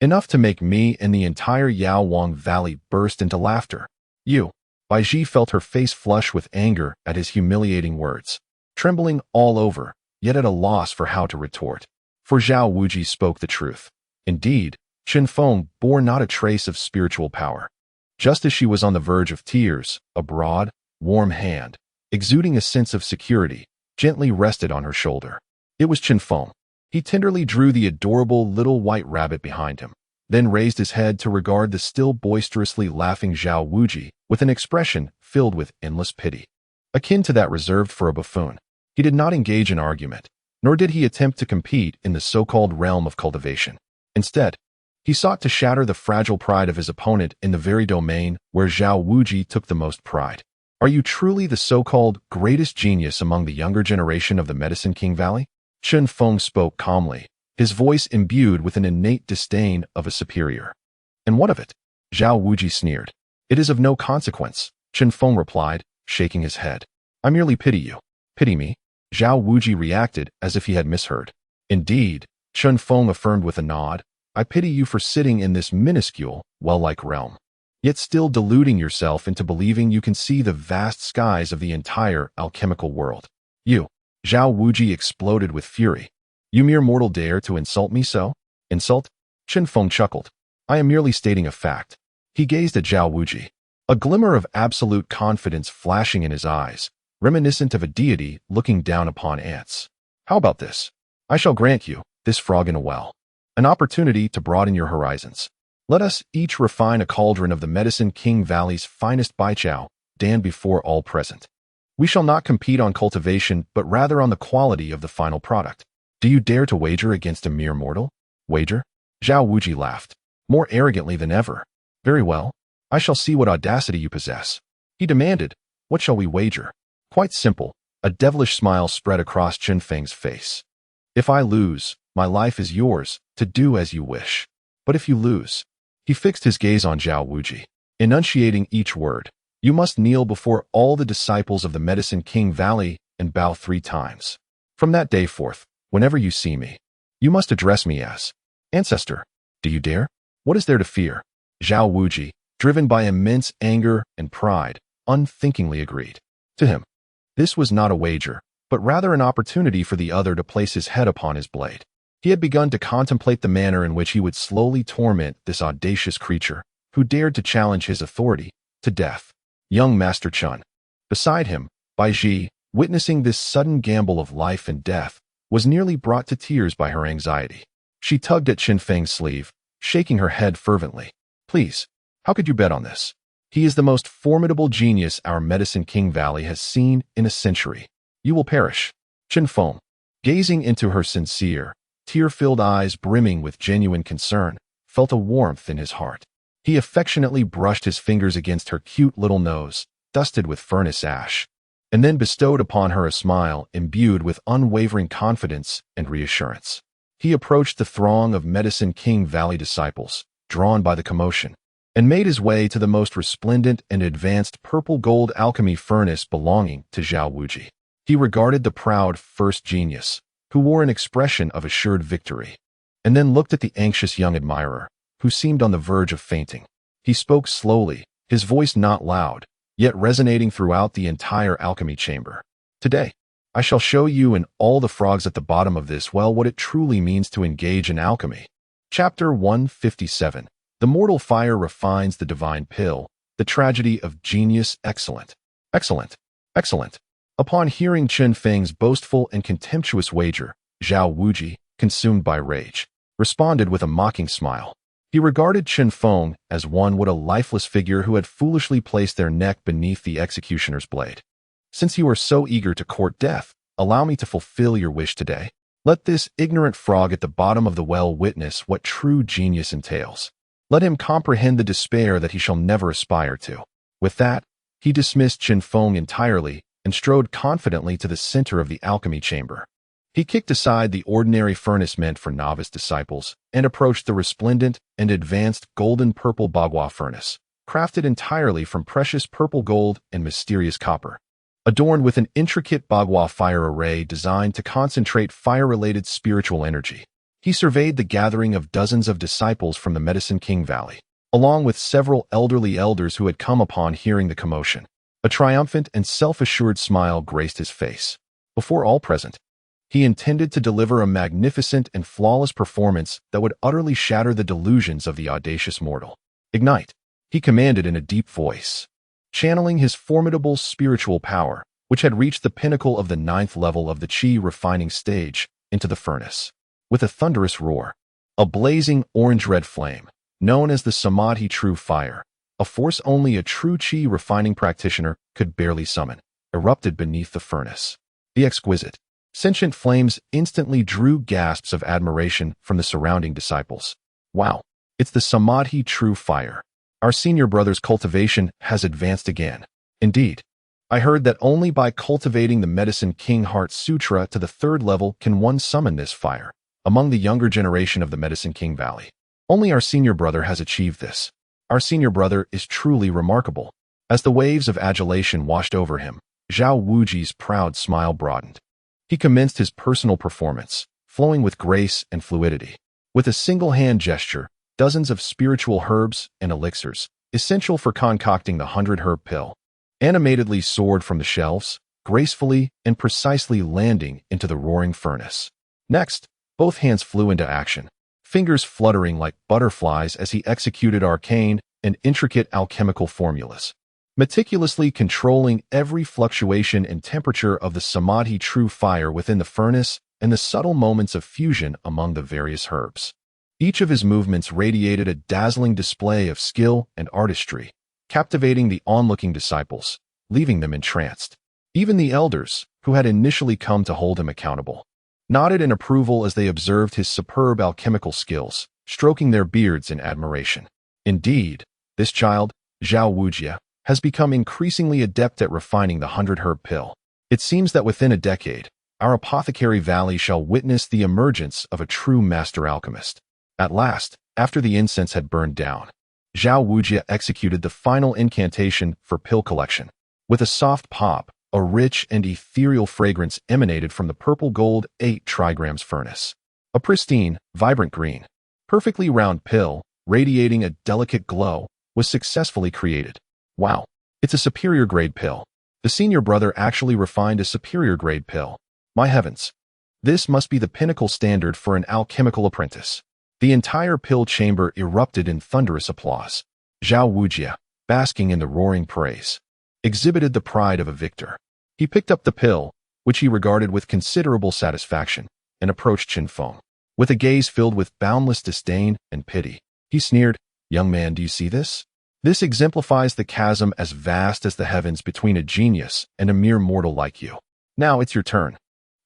Enough to make me and the entire Yaowang Valley burst into laughter." "You." Baiji felt her face flush with anger at his humiliating words, trembling all over, yet at a loss for how to retort. For Zhao Wuji spoke the truth. Indeed, Qin Feng bore not a trace of spiritual power. Just as she was on the verge of tears, a broad, warm hand, exuding a sense of security, gently rested on her shoulder. It was Qin Feng. He tenderly drew the adorable little white rabbit behind him, then raised his head to regard the still boisterously laughing Zhao Wuji with an expression filled with endless pity, akin to that reserved for a buffoon. He did not engage in argument, nor did he attempt to compete in the so-called realm of cultivation. Instead, he sought to shatter the fragile pride of his opponent in the very domain where Zhao Wuji took the most pride. "Are you truly the so-called greatest genius among the younger generation of the Medicine King Valley?" Chun Feng spoke calmly, his voice imbued with an innate disdain of a superior. "And what of it?" Zhao Wuji sneered. "It is of no consequence," Chun Feng replied, shaking his head. "I merely pity you." "Pity me?" Zhao Wuji reacted as if he had misheard. "Indeed," Chun Feng affirmed with a nod, "I pity you for sitting in this minuscule, well-like realm, yet still deluding yourself into believing you can see the vast skies of the entire alchemical world. You." Zhao Wuji exploded with fury. "You mere mortal dare to insult me so?" "Insult?" Qin Feng chuckled. "I am merely stating a fact." He gazed at Zhao Wuji, a glimmer of absolute confidence flashing in his eyes, reminiscent of a deity looking down upon ants. "How about this? I shall grant you, this frog in a well, an opportunity to broaden your horizons. Let us each refine a cauldron of the Medicine King Valley's finest baijiao, dan before all present. We shall not compete on cultivation, but rather on the quality of the final product. Do you dare to wager against a mere mortal?" "Wager?" Zhao Wuji laughed, more arrogantly than ever. "Very well. I shall see what audacity you possess." He demanded, "What shall we wager?" "Quite simple." A devilish smile spread across Qin Feng's face. "If I lose, my life is yours, to do as you wish. But if you lose..." He fixed his gaze on Zhao Wuji, enunciating each word. "You must kneel before all the disciples of the Medicine King Valley and bow 3 times. From that day forth, whenever you see me, you must address me as Ancestor. Do you dare?" "What is there to fear?" Zhao Wuji, driven by immense anger and pride, unthinkingly agreed. To him, this was not a wager, but rather an opportunity for the other to place his head upon his blade. He had begun to contemplate the manner in which he would slowly torment this audacious creature, who dared to challenge his authority, to death. Young Master Chun, beside him, Baiji, witnessing this sudden gamble of life and death, was nearly brought to tears by her anxiety. She tugged at Qin Feng's sleeve, shaking her head fervently. "Please, how could you bet on this?" He is the most formidable genius our Medicine King Valley has seen in a century. You will perish. Chen Feng, gazing into her sincere, tear-filled eyes brimming with genuine concern, felt a warmth in his heart. He affectionately brushed his fingers against her cute little nose, dusted with furnace ash, and then bestowed upon her a smile imbued with unwavering confidence and reassurance. He approached the throng of Medicine King Valley disciples, drawn by the commotion, and made his way to the most resplendent and advanced purple-gold alchemy furnace belonging to Zhao Wuji. He regarded the proud first genius, who wore an expression of assured victory, and then looked at the anxious young admirer, who seemed on the verge of fainting. He spoke slowly, his voice not loud, yet resonating throughout the entire alchemy chamber. Today, I shall show you and all the frogs at the bottom of this well what it truly means to engage in alchemy. Chapter 157. The mortal fire refines the divine pill, the tragedy of genius. Excellent. Excellent. Excellent. Upon hearing Chen Feng's boastful and contemptuous wager, Zhao Wuji, consumed by rage, responded with a mocking smile. He regarded Chen Feng as one would a lifeless figure who had foolishly placed their neck beneath the executioner's blade. Since you are so eager to court death, allow me to fulfill your wish today. Let this ignorant frog at the bottom of the well witness what true genius entails. Let him comprehend the despair that he shall never aspire to. With that, he dismissed Chen Feng entirely and strode confidently to the center of the alchemy chamber. He kicked aside the ordinary furnace meant for novice disciples and approached the resplendent and advanced golden-purple bagua furnace, crafted entirely from precious purple gold and mysterious copper, adorned with an intricate bagua fire array designed to concentrate fire-related spiritual energy. He surveyed the gathering of dozens of disciples from the Medicine King Valley, along with several elderly elders who had come upon hearing the commotion. A triumphant and self-assured smile graced his face. Before all present, he intended to deliver a magnificent and flawless performance that would utterly shatter the delusions of the audacious mortal. Ignite, he commanded in a deep voice, channeling his formidable spiritual power, which had reached the pinnacle of the 9th level of the Qi refining stage, into the furnace. With a thunderous roar, a blazing orange-red flame, known as the Samadhi True Fire, a force only a true Qi refining practitioner could barely summon, erupted beneath the furnace. The exquisite, sentient flames instantly drew gasps of admiration from the surrounding disciples. Wow, it's the Samadhi True Fire. Our senior brother's cultivation has advanced again. Indeed, I heard that only by cultivating the Medicine King Heart Sutra to the 3rd level can one summon this fire. Among the younger generation of the Medicine King Valley, only our senior brother has achieved this. Our senior brother is truly remarkable. As the waves of adulation washed over him, Zhao Wuji's proud smile broadened. He commenced his personal performance, flowing with grace and fluidity. With a single hand gesture, dozens of spiritual herbs and elixirs, essential for concocting the 100-herb pill, animatedly soared from the shelves, gracefully and precisely landing into the roaring furnace. Next, both hands flew into action, fingers fluttering like butterflies as he executed arcane and intricate alchemical formulas, meticulously controlling every fluctuation and temperature of the Samadhi True Fire within the furnace and the subtle moments of fusion among the various herbs. Each of his movements radiated a dazzling display of skill and artistry, captivating the onlooking disciples, leaving them entranced. Even the elders, who had initially come to hold him accountable, nodded in approval as they observed his superb alchemical skills, stroking their beards in admiration. Indeed, this child, Zhao Wuji, has become increasingly adept at refining the 100-herb pill. It seems that within a decade, our apothecary valley shall witness the emergence of a true master alchemist. At last, after the incense had burned down, Zhao Wuji executed the final incantation for pill collection. With a soft pop, a rich and ethereal fragrance emanated from the purple gold 8 trigrams furnace. A pristine, vibrant green, perfectly round pill, radiating a delicate glow, was successfully created. Wow, it's a superior grade pill. The senior brother actually refined a superior grade pill. My heavens. This must be the pinnacle standard for an alchemical apprentice. The entire pill chamber erupted in thunderous applause. Zhao Wuji, basking in the roaring praise, exhibited the pride of a victor. He picked up the pill, which he regarded with considerable satisfaction, and approached Chen Feng. With a gaze filled with boundless disdain and pity, he sneered, "Young man, do you see this? This exemplifies the chasm as vast as the heavens between a genius and a mere mortal like you. Now it's your turn.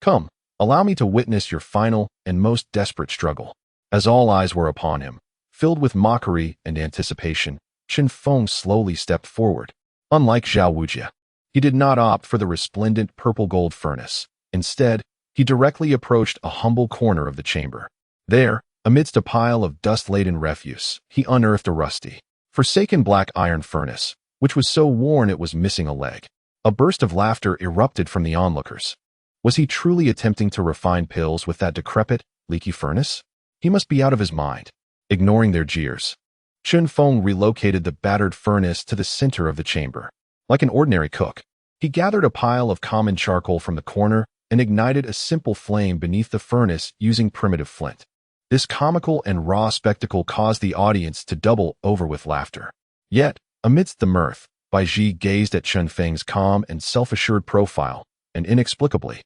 Come, allow me to witness your final and most desperate struggle. As all eyes were upon him, filled with mockery and anticipation, Chen Feng slowly stepped forward. Unlike Zhao Wujie, he did not opt for the resplendent purple-gold furnace. Instead, he directly approached a humble corner of the chamber. There, amidst a pile of dust-laden refuse, he unearthed a rusty, forsaken black iron furnace, which was so worn it was missing a leg. A burst of laughter erupted from the onlookers. Was he truly attempting to refine pills with that decrepit, leaky furnace? He must be out of his mind. Ignoring their jeers, Chen Feng relocated the battered furnace to the center of the chamber. Like an ordinary cook, he gathered a pile of common charcoal from the corner and ignited a simple flame beneath the furnace using primitive flint. This comical and raw spectacle caused the audience to double over with laughter. Yet, amidst the mirth, Bai Ji gazed at Chen Feng's calm and self-assured profile, and inexplicably,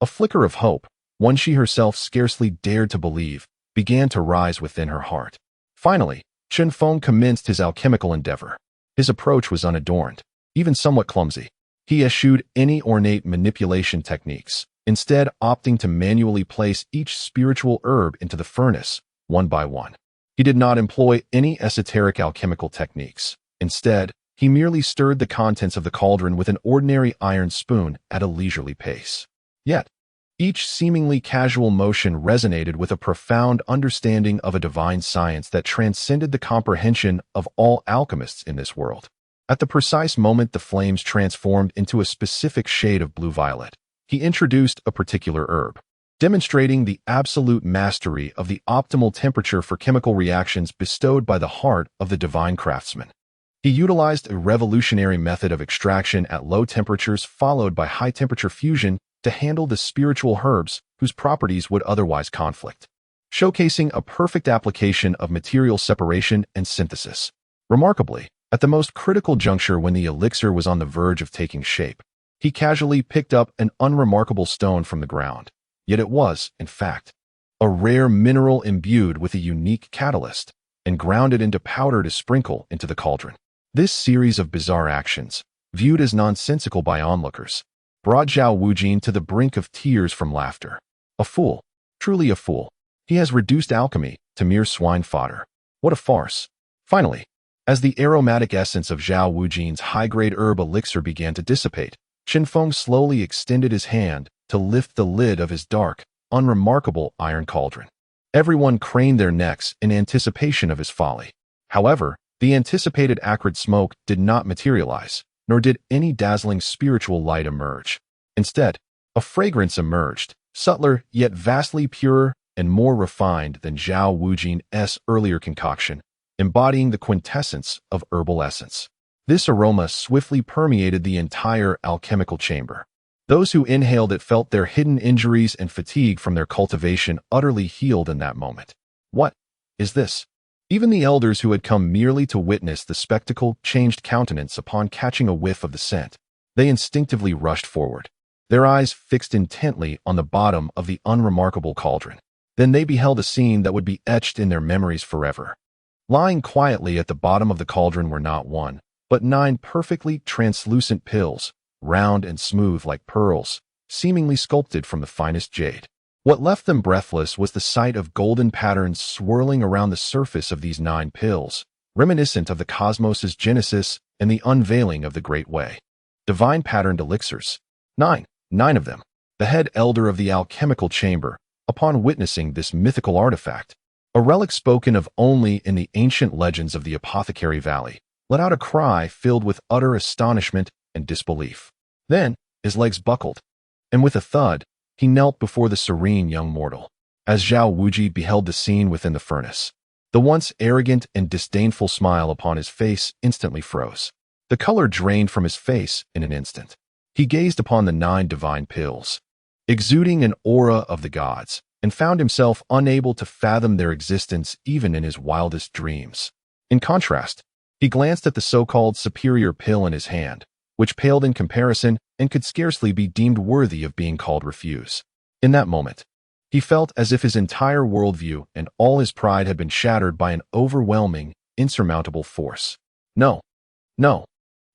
a flicker of hope, one she herself scarcely dared to believe, began to rise within her heart. Finally, Chen Feng commenced his alchemical endeavor. His approach was unadorned, even somewhat clumsy. He eschewed any ornate manipulation techniques, instead opting to manually place each spiritual herb into the furnace, one by one. He did not employ any esoteric alchemical techniques. Instead, he merely stirred the contents of the cauldron with an ordinary iron spoon at a leisurely pace. Yet, each seemingly casual motion resonated with a profound understanding of a divine science that transcended the comprehension of all alchemists in this world. At the precise moment the flames transformed into a specific shade of blue-violet, he introduced a particular herb, demonstrating the absolute mastery of the optimal temperature for chemical reactions bestowed by the heart of the divine craftsman. He utilized a revolutionary method of extraction at low temperatures followed by high-temperature fusion to handle the spiritual herbs whose properties would otherwise conflict, showcasing a perfect application of material separation and synthesis. Remarkably, at the most critical juncture when the elixir was on the verge of taking shape, he casually picked up an unremarkable stone from the ground. Yet it was, in fact, a rare mineral imbued with a unique catalyst, and ground it into powder to sprinkle into the cauldron. This series of bizarre actions, viewed as nonsensical by onlookers, brought Zhao Wujin to the brink of tears from laughter. A fool, truly a fool. He has reduced alchemy to mere swine fodder. What a farce. Finally, as the aromatic essence of Zhao Wujin's high-grade herb elixir began to dissipate, Chen Feng slowly extended his hand to lift the lid of his dark, unremarkable iron cauldron. Everyone craned their necks in anticipation of his folly. However, the anticipated acrid smoke did not materialize, nor did any dazzling spiritual light emerge. Instead, a fragrance emerged, subtler yet vastly purer and more refined than Zhao Wujin's earlier concoction, embodying the quintessence of herbal essence. This aroma swiftly permeated the entire alchemical chamber. Those who inhaled it felt their hidden injuries and fatigue from their cultivation utterly healed in that moment. What is this? Even the elders who had come merely to witness the spectacle changed countenance upon catching a whiff of the scent. They instinctively rushed forward, their eyes fixed intently on the bottom of the unremarkable cauldron. Then they beheld a scene that would be etched in their memories forever. Lying quietly at the bottom of the cauldron were not one, but 9 perfectly translucent pills, round and smooth like pearls, seemingly sculpted from the finest jade. What left them breathless was the sight of golden patterns swirling around the surface of these 9 pills, reminiscent of the cosmos's genesis and the unveiling of the Great Way. Divine patterned elixirs. 9 of them. The head elder of the alchemical chamber, upon witnessing this mythical artifact, a relic spoken of only in the ancient legends of the Apothecary Valley, let out a cry filled with utter astonishment and disbelief. Then, his legs buckled, and with a thud, he knelt before the serene young mortal. As Zhao Wuji beheld the scene within the furnace, the once arrogant and disdainful smile upon his face instantly froze. The color drained from his face in an instant. He gazed upon the 9 divine pills, exuding an aura of the gods, and found himself unable to fathom their existence even in his wildest dreams. In contrast, he glanced at the so-called superior pill in his hand, which paled in comparison and could scarcely be deemed worthy of being called refuse. In that moment, he felt as if his entire worldview and all his pride had been shattered by an overwhelming, insurmountable force. No, no,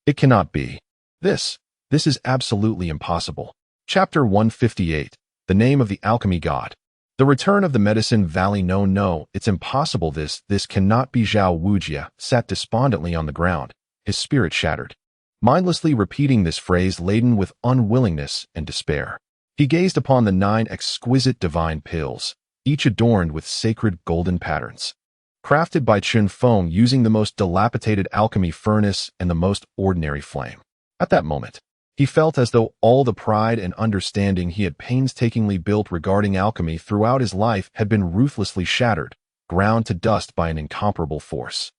it cannot be. This is absolutely impossible. Chapter 158. The Name of the Alchemy God. The Return of the Medicine Valley. No, it's impossible. This cannot be. Zhao Wujia sat despondently on the ground, his spirit shattered, mindlessly repeating this phrase laden with unwillingness and despair. He gazed upon the 9 exquisite divine pills, each adorned with sacred golden patterns, crafted by Chun Feng using the most dilapidated alchemy furnace and the most ordinary flame. At that moment, he felt as though all the pride and understanding he had painstakingly built regarding alchemy throughout his life had been ruthlessly shattered, ground to dust by an incomparable force.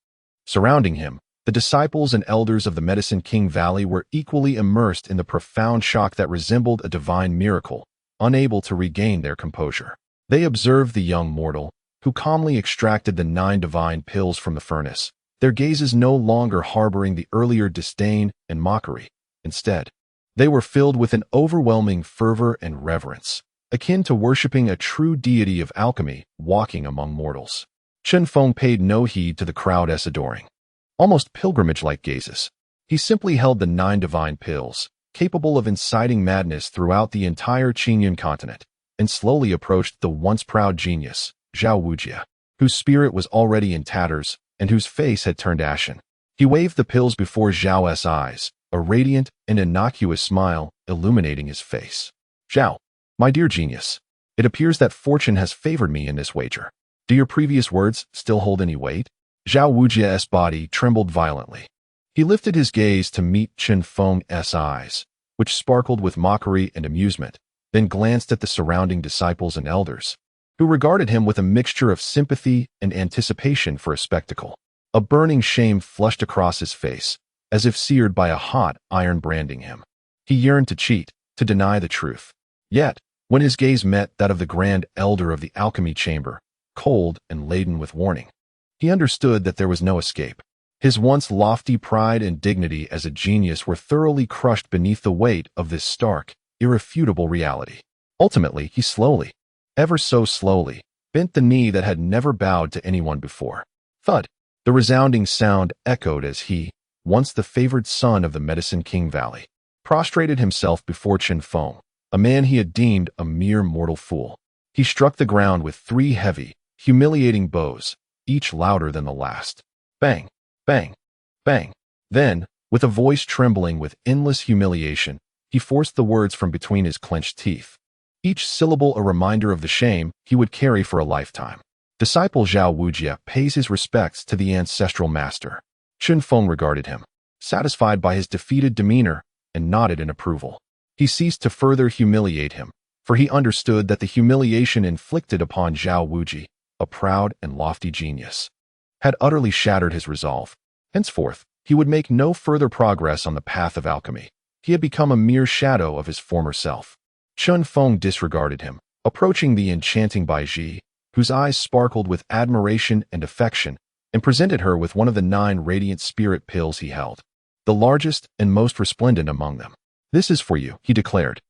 Surrounding him, the disciples and elders of the Medicine King Valley were equally immersed in the profound shock that resembled a divine miracle, unable to regain their composure. They observed the young mortal, who calmly extracted the 9 divine pills from the furnace, their gazes no longer harboring the earlier disdain and mockery. Instead, they were filled with an overwhelming fervor and reverence, akin to worshipping a true deity of alchemy walking among mortals. Chun Feng paid no heed to the crowd's adoring, almost pilgrimage-like gazes. He simply held the 9 divine pills, capable of inciting madness throughout the entire Qingyun continent, and slowly approached the once proud genius, Zhao Wujia, whose spirit was already in tatters and whose face had turned ashen. He waved the pills before Zhao's eyes, a radiant and innocuous smile illuminating his face. Zhao, my dear genius, it appears that fortune has favored me in this wager. Do your previous words still hold any weight? Zhao Wujia's body trembled violently. He lifted his gaze to meet Chun Feng's eyes, which sparkled with mockery and amusement, then glanced at the surrounding disciples and elders, who regarded him with a mixture of sympathy and anticipation for a spectacle. A burning shame flushed across his face, as if seared by a hot iron branding him. He yearned to cheat, to deny the truth. Yet, when his gaze met that of the grand elder of the alchemy chamber, cold and laden with warning, he understood that there was no escape. His once lofty pride and dignity as a genius were thoroughly crushed beneath the weight of this stark, irrefutable reality. Ultimately, he slowly, ever so slowly, bent the knee that had never bowed to anyone before. Thud! The resounding sound echoed as he, once the favored son of the Medicine King Valley, prostrated himself before Chun Feng, a man he had deemed a mere mortal fool. He struck the ground with 3 heavy, humiliating blows, each louder than the last. Bang! Bang! Bang! Then, with a voice trembling with endless humiliation, he forced the words from between his clenched teeth, each syllable a reminder of the shame he would carry for a lifetime. Disciple Zhao Wujia pays his respects to the ancestral master. Chun Feng regarded him, satisfied by his defeated demeanor, and nodded in approval. He ceased to further humiliate him, for he understood that the humiliation inflicted upon Zhao Wuji, a proud and lofty genius, had utterly shattered his resolve. Henceforth, he would make no further progress on the path of alchemy. He had become a mere shadow of his former self. Chun Feng disregarded him, approaching the enchanting Baiji, whose eyes sparkled with admiration and affection, and presented her with one of the 9 radiant spirit pills he held, the largest and most resplendent among them. This is for you, he declared.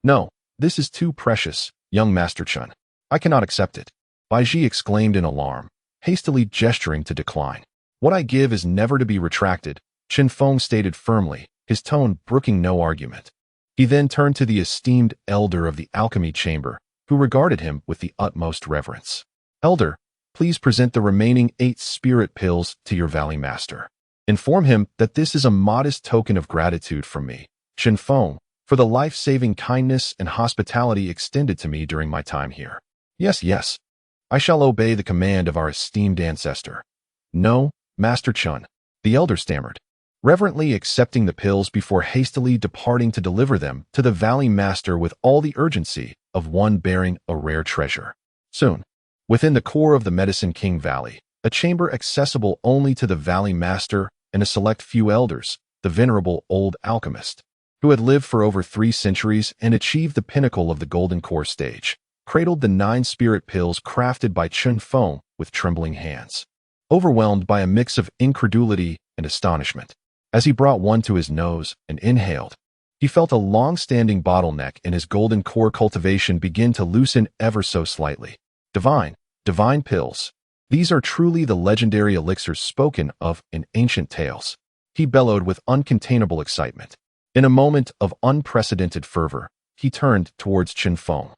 No, this is too precious, young Master Chun. I cannot accept it. Baiji exclaimed in alarm, hastily gesturing to decline. What I give is never to be retracted, Chun Feng stated firmly, his tone brooking no argument. He then turned to the esteemed elder of the alchemy chamber, who regarded him with the utmost reverence. Elder, please present the remaining 8 spirit pills to your valley master. Inform him that this is a modest token of gratitude from me, Chun Feng, for the life-saving kindness and hospitality extended to me during my time here. Yes, I shall obey the command of our esteemed ancestor. No, Master Chun, the elder stammered, reverently accepting the pills before hastily departing to deliver them to the valley master with all the urgency of one bearing a rare treasure. Soon, within the core of the Medicine King Valley, a chamber accessible only to the valley master and a select few elders, the venerable old alchemist, who had lived for over 3 centuries and achieved the pinnacle of the Golden Core stage, cradled the 9 spirit pills crafted by Chun Feng with trembling hands, overwhelmed by a mix of incredulity and astonishment. As he brought one to his nose and inhaled, he felt a long-standing bottleneck in his Golden Core cultivation begin to loosen ever so slightly. Divine pills. These are truly the legendary elixirs spoken of in ancient tales. He bellowed with uncontainable excitement. In a moment of unprecedented fervor, he turned towards Chen Feng,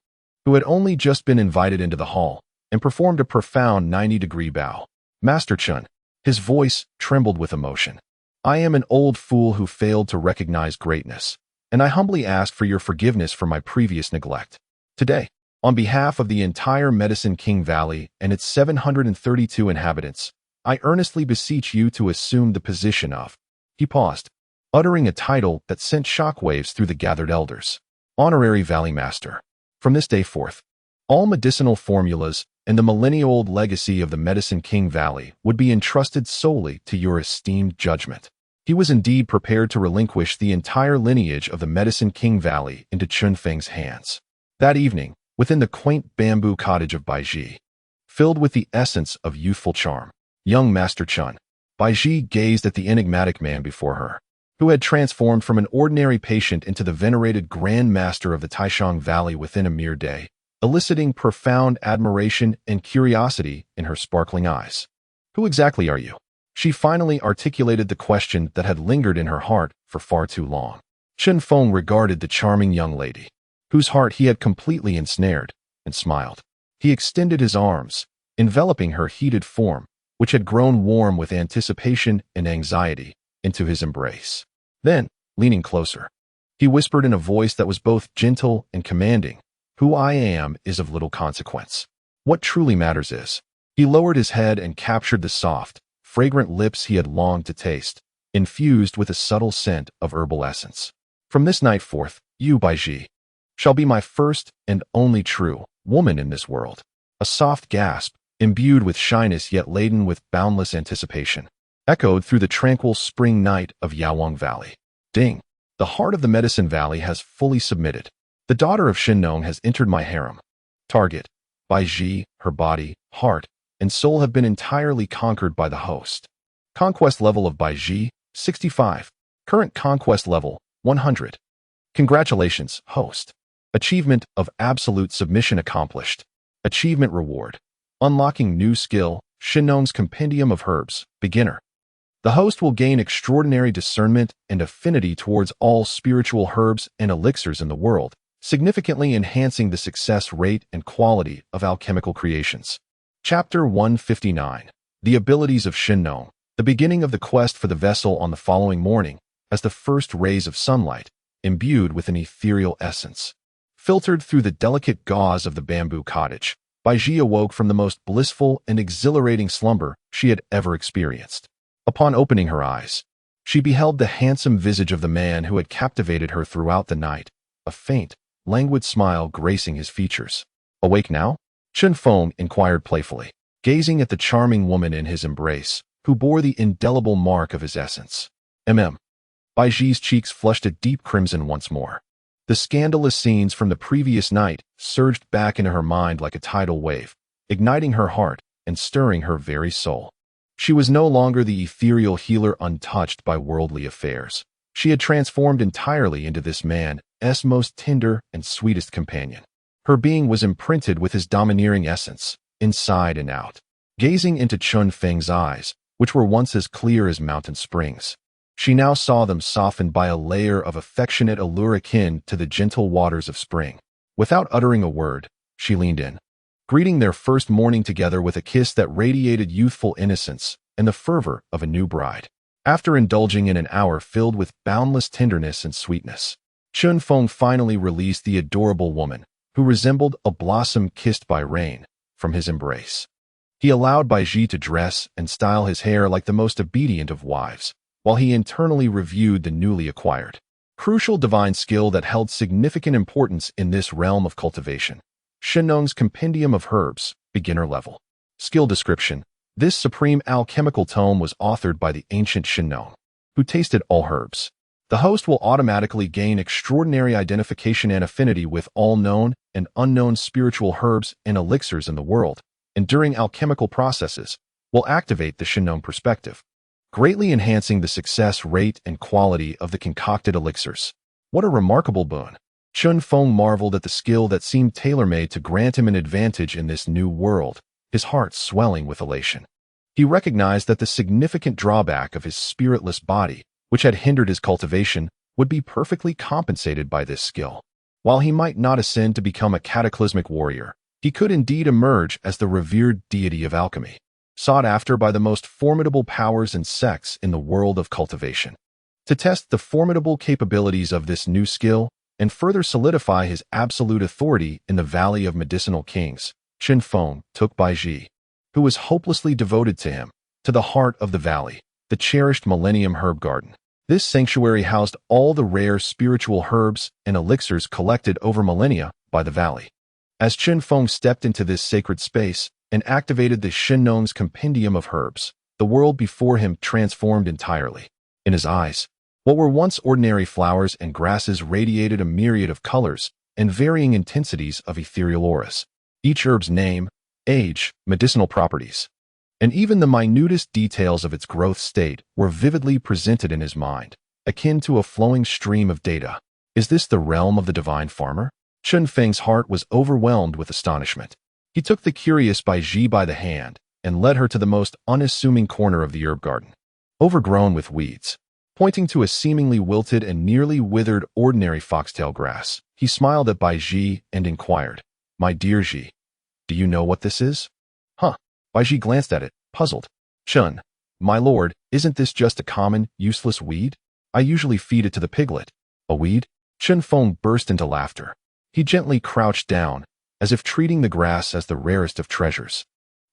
who had only just been invited into the hall, and performed a profound 90-degree bow. Master Chen, his voice trembled with emotion. I am an old fool who failed to recognize greatness, and I humbly ask for your forgiveness for my previous neglect. Today, on behalf of the entire Medicine King Valley and its 732 inhabitants, I earnestly beseech you to assume the position of— He paused, uttering a title that sent shockwaves through the gathered elders. Honorary Valley Master. From this day forth, all medicinal formulas and the millennia-old legacy of the Medicine King Valley would be entrusted solely to your esteemed judgment. He was indeed prepared to relinquish the entire lineage of the Medicine King Valley into Chun Feng's hands. That evening, within the quaint bamboo cottage of Baiji, filled with the essence of youthful charm, young Master Chun, Baiji gazed at the enigmatic man before her, who had transformed from an ordinary patient into the venerated Grand Master of the Taishang Valley within a mere day, eliciting profound admiration and curiosity in her sparkling eyes. Who exactly are you? She finally articulated the question that had lingered in her heart for far too long. Chen Feng regarded the charming young lady, whose heart he had completely ensnared, and smiled. He extended his arms, enveloping her heated form, which had grown warm with anticipation and anxiety, into his embrace. Then, leaning closer, he whispered in a voice that was both gentle and commanding, "Who I am is of little consequence. What truly matters is—" He lowered his head and captured the soft, fragrant lips he had longed to taste, infused with a subtle scent of herbal essence. From this night forth, you, Baiji, shall be my first and only true woman in this world. A soft gasp, imbued with shyness yet laden with boundless anticipation, echoed through the tranquil spring night of Yawang Valley. Ding! The heart of the Medicine Valley has fully submitted. The daughter of Shinnong has entered my harem. Target: Baiji, her body, heart, and soul have been entirely conquered by the host. Conquest level of Baiji, 65. Current conquest level, 100. Congratulations, host. Achievement of absolute submission accomplished. Achievement reward: unlocking new skill, Shinnong's Compendium of Herbs, beginner. The host will gain extraordinary discernment and affinity towards all spiritual herbs and elixirs in the world, significantly enhancing the success rate and quality of alchemical creations. Chapter 159. The Abilities of Shinnong. The beginning of the quest for the vessel on the following morning, as the first rays of sunlight, imbued with an ethereal essence, filtered through the delicate gauze of the bamboo cottage, Baiji awoke from the most blissful and exhilarating slumber she had ever experienced. Upon opening her eyes, she beheld the handsome visage of the man who had captivated her throughout the night, a faint, languid smile gracing his features. Awake now? Chen Feng inquired playfully, gazing at the charming woman in his embrace, who bore the indelible mark of his essence. Baiji's cheeks flushed a deep crimson once more. The scandalous scenes from the previous night surged back into her mind like a tidal wave, igniting her heart and stirring her very soul. She was no longer the ethereal healer untouched by worldly affairs. She had transformed entirely into this man's most tender and sweetest companion. Her being was imprinted with his domineering essence, inside and out. Gazing into Chun Feng's eyes, which were once as clear as mountain springs, she now saw them softened by a layer of affectionate allure akin to the gentle waters of spring. Without uttering a word, she leaned in, greeting their first morning together with a kiss that radiated youthful innocence and the fervor of a new bride. After indulging in an hour filled with boundless tenderness and sweetness, Chun Feng finally released the adorable woman, who resembled a blossom kissed by rain, from his embrace. He allowed Baiji to dress and style his hair like the most obedient of wives, while he internally reviewed the newly acquired, crucial divine skill that held significant importance in this realm of cultivation. Shinnong's Compendium of Herbs, beginner level. Skill description: this supreme alchemical tome was authored by the ancient Shinnong, who tasted all herbs. The host will automatically gain extraordinary identification and affinity with all known and unknown spiritual herbs and elixirs in the world, and during alchemical processes, will activate the Shinnong perspective, greatly enhancing the success rate and quality of the concocted elixirs. What a remarkable boon! Chun Feng marveled at the skill that seemed tailor-made to grant him an advantage in this new world, his heart swelling with elation. He recognized that the significant drawback of his spiritless body, which had hindered his cultivation, would be perfectly compensated by this skill. While he might not ascend to become a cataclysmic warrior, he could indeed emerge as the revered deity of alchemy, sought after by the most formidable powers and sects in the world of cultivation. To test the formidable capabilities of this new skill and further solidify his absolute authority in the Valley of Medicinal Kings, Chen Feng took Bai Ji, who was hopelessly devoted to him, to the heart of the valley, the cherished Millennium Herb Garden. This sanctuary housed all the rare spiritual herbs and elixirs collected over millennia by the valley. As Chen Feng stepped into this sacred space and activated the Shenong's compendium of herbs, the world before him transformed entirely. In his eyes, what were once ordinary flowers and grasses radiated a myriad of colors and varying intensities of ethereal auras. Each herb's name, age, medicinal properties, and even the minutest details of its growth state were vividly presented in his mind, akin to a flowing stream of data. Is this the realm of the divine farmer? Chen Feng's heart was overwhelmed with astonishment. He took the curious Bai Ji by the hand and led her to the most unassuming corner of the herb garden, overgrown with weeds. Pointing to a seemingly wilted and nearly withered ordinary foxtail grass, he smiled at Bai Ji and inquired, "My dear Ji, do you know what this is?" "Huh." Bai Ji glanced at it, puzzled. "Chen, my lord, isn't this just a common, useless weed? I usually feed it to the piglet." "A weed?" Chen Feng burst into laughter. He gently crouched down, as if treating the grass as the rarest of treasures,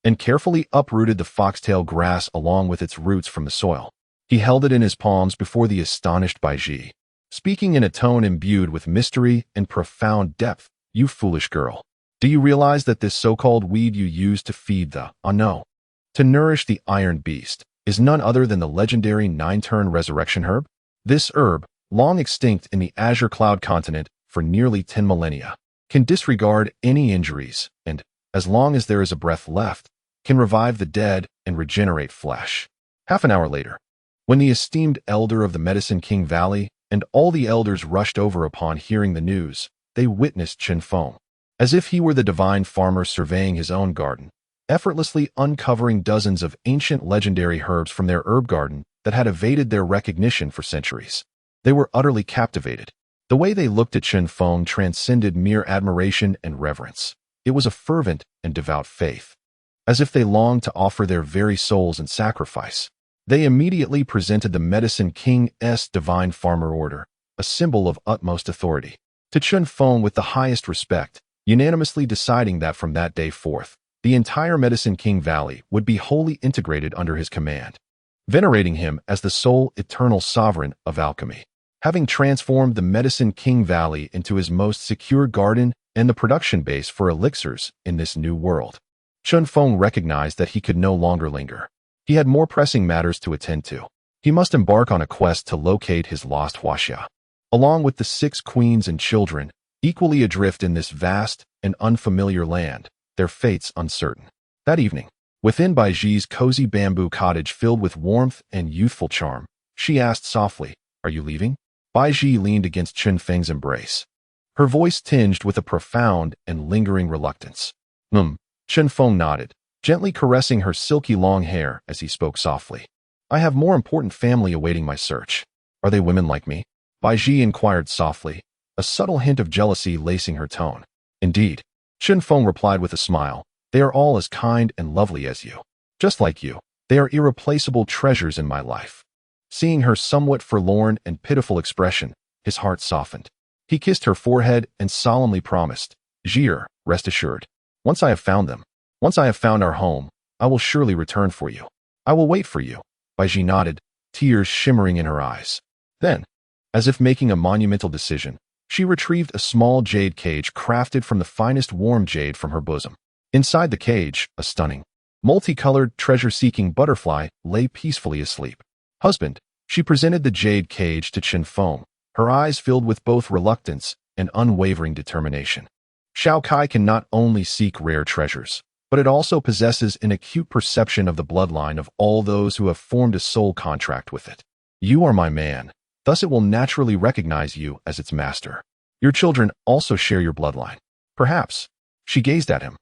and carefully uprooted the foxtail grass along with its roots from the soil. He held it in his palms before the astonished Bai Ji, speaking in a tone imbued with mystery and profound depth. "You foolish girl. Do you realize that this so-called weed you use to feed to nourish the iron beast, is none other than the legendary 9-turn resurrection herb? This herb, long extinct in the Azure Cloud continent for nearly 10 millennia, can disregard any injuries and, as long as there is a breath left, can revive the dead and regenerate flesh." Half an hour later, when the esteemed elder of the Medicine King Valley and all the elders rushed over upon hearing the news, they witnessed Chen Feng, as if he were the divine farmer surveying his own garden, effortlessly uncovering dozens of ancient legendary herbs from their herb garden that had evaded their recognition for centuries. They were utterly captivated. The way they looked at Chen Feng transcended mere admiration and reverence. It was a fervent and devout faith, as if they longed to offer their very souls in sacrifice. They immediately presented the Medicine King's Divine Farmer Order, a symbol of utmost authority, to Chen Feng with the highest respect, unanimously deciding that from that day forth, the entire Medicine King Valley would be wholly integrated under his command, venerating him as the sole eternal sovereign of alchemy. Having transformed the Medicine King Valley into his most secure garden and the production base for elixirs in this new world, Chen Feng recognized that he could no longer linger. He had more pressing matters to attend to. He must embark on a quest to locate his lost Huaxia, along with the 6 queens and children, equally adrift in this vast and unfamiliar land, their fates uncertain. That evening, within Bai Ji's cozy bamboo cottage filled with warmth and youthful charm, she asked softly, "Are you leaving?" Bai Ji leaned against Chen Feng's embrace, her voice tinged with a profound and lingering reluctance. Chen Feng nodded, gently caressing her silky long hair as he spoke softly. "I have more important family awaiting my search." "Are they women like me?" Bai Ji inquired softly, a subtle hint of jealousy lacing her tone. "Indeed," Chen Feng replied with a smile, "they are all as kind and lovely as you. Just like you, they are irreplaceable treasures in my life." Seeing her somewhat forlorn and pitiful expression, his heart softened. He kissed her forehead and solemnly promised, "Jir, rest assured. Once I have found them, once I have found our home, I will surely return for you. I will wait for you." Bai Ji nodded, tears shimmering in her eyes. Then, as if making a monumental decision, she retrieved a small jade cage crafted from the finest warm jade from her bosom. Inside the cage, a stunning, multicolored, treasure-seeking butterfly lay peacefully asleep. "Husband," she presented the jade cage to Chen Feng, her eyes filled with both reluctance and unwavering determination. Shao Kai can not only seek rare treasures, but it also possesses an acute perception of the bloodline of all those who have formed a soul contract with it. You are my man, thus it will naturally recognize you as its master. Your children also share your bloodline. Perhaps. She gazed at him,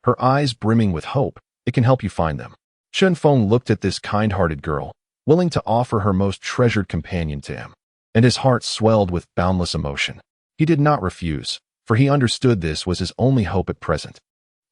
her eyes brimming with hope, It can help you find them. Chen Feng looked at this kind-hearted girl, willing to offer her most treasured companion to him, and his heart swelled with boundless emotion. He did not refuse, for he understood this was his only hope at present.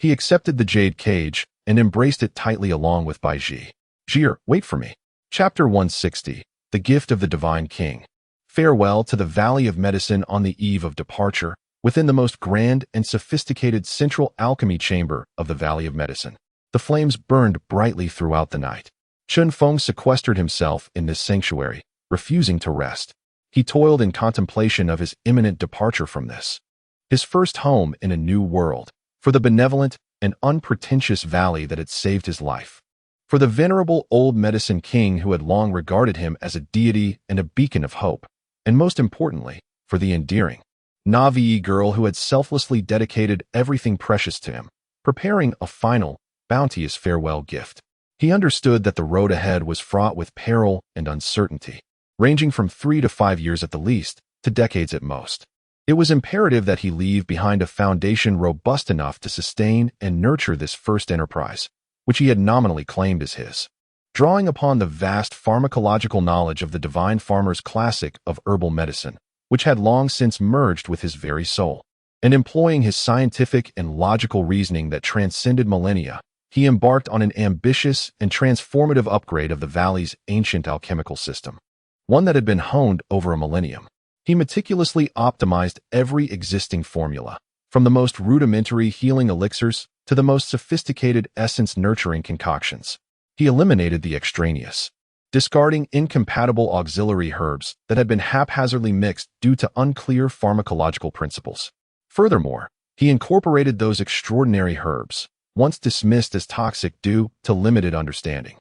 He accepted the jade cage and embraced it tightly along with Bai Ji. Jir, wait for me. Chapter 160, The Gift of the Divine King. Farewell to the Valley of Medicine on the eve of departure, within the most grand and sophisticated central alchemy chamber of the Valley of Medicine. The flames burned brightly throughout the night. Chen Feng sequestered himself in this sanctuary, refusing to rest. He toiled in contemplation of his imminent departure from this, his first home in a new world, for the benevolent and unpretentious valley that had saved his life, for the venerable old medicine king who had long regarded him as a deity and a beacon of hope, and most importantly, for the endearing Navi girl who had selflessly dedicated everything precious to him, preparing a final, bounteous farewell gift. He understood that the road ahead was fraught with peril and uncertainty, ranging from 3 to 5 years at the least, to decades at most. It was imperative that he leave behind a foundation robust enough to sustain and nurture this first enterprise, which he had nominally claimed as his. Drawing upon the vast pharmacological knowledge of the divine farmer's classic of herbal medicine, which had long since merged with his very soul, and employing his scientific and logical reasoning that transcended millennia, he embarked on an ambitious and transformative upgrade of the valley's ancient alchemical system, one that had been honed over a millennium. He meticulously optimized every existing formula, from the most rudimentary healing elixirs to the most sophisticated essence-nurturing concoctions. He eliminated the extraneous, discarding incompatible auxiliary herbs that had been haphazardly mixed due to unclear pharmacological principles. Furthermore, he incorporated those extraordinary herbs, once dismissed as toxic due to limited understanding,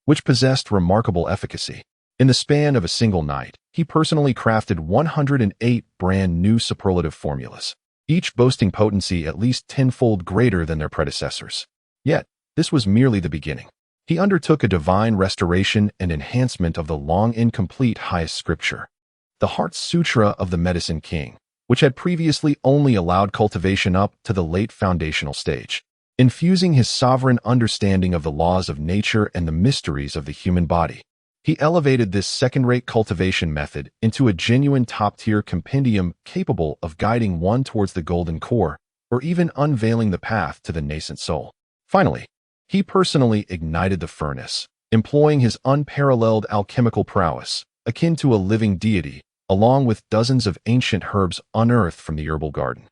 which possessed remarkable efficacy. In the span of a single night, he personally crafted 108 brand new superlative formulas, each boasting potency at least tenfold greater than their predecessors. Yet, this was merely the beginning. He undertook a divine restoration and enhancement of the long incomplete highest scripture, the Heart Sutra of the Medicine King, which had previously only allowed cultivation up to the late foundational stage, infusing his sovereign understanding of the laws of nature and the mysteries of the human body. He elevated this second-rate cultivation method into a genuine top-tier compendium capable of guiding one towards the golden core, or even unveiling the path to the nascent soul. Finally, he personally ignited the furnace, employing his unparalleled alchemical prowess, akin to a living deity, along with dozens of ancient herbs unearthed from the herbal garden,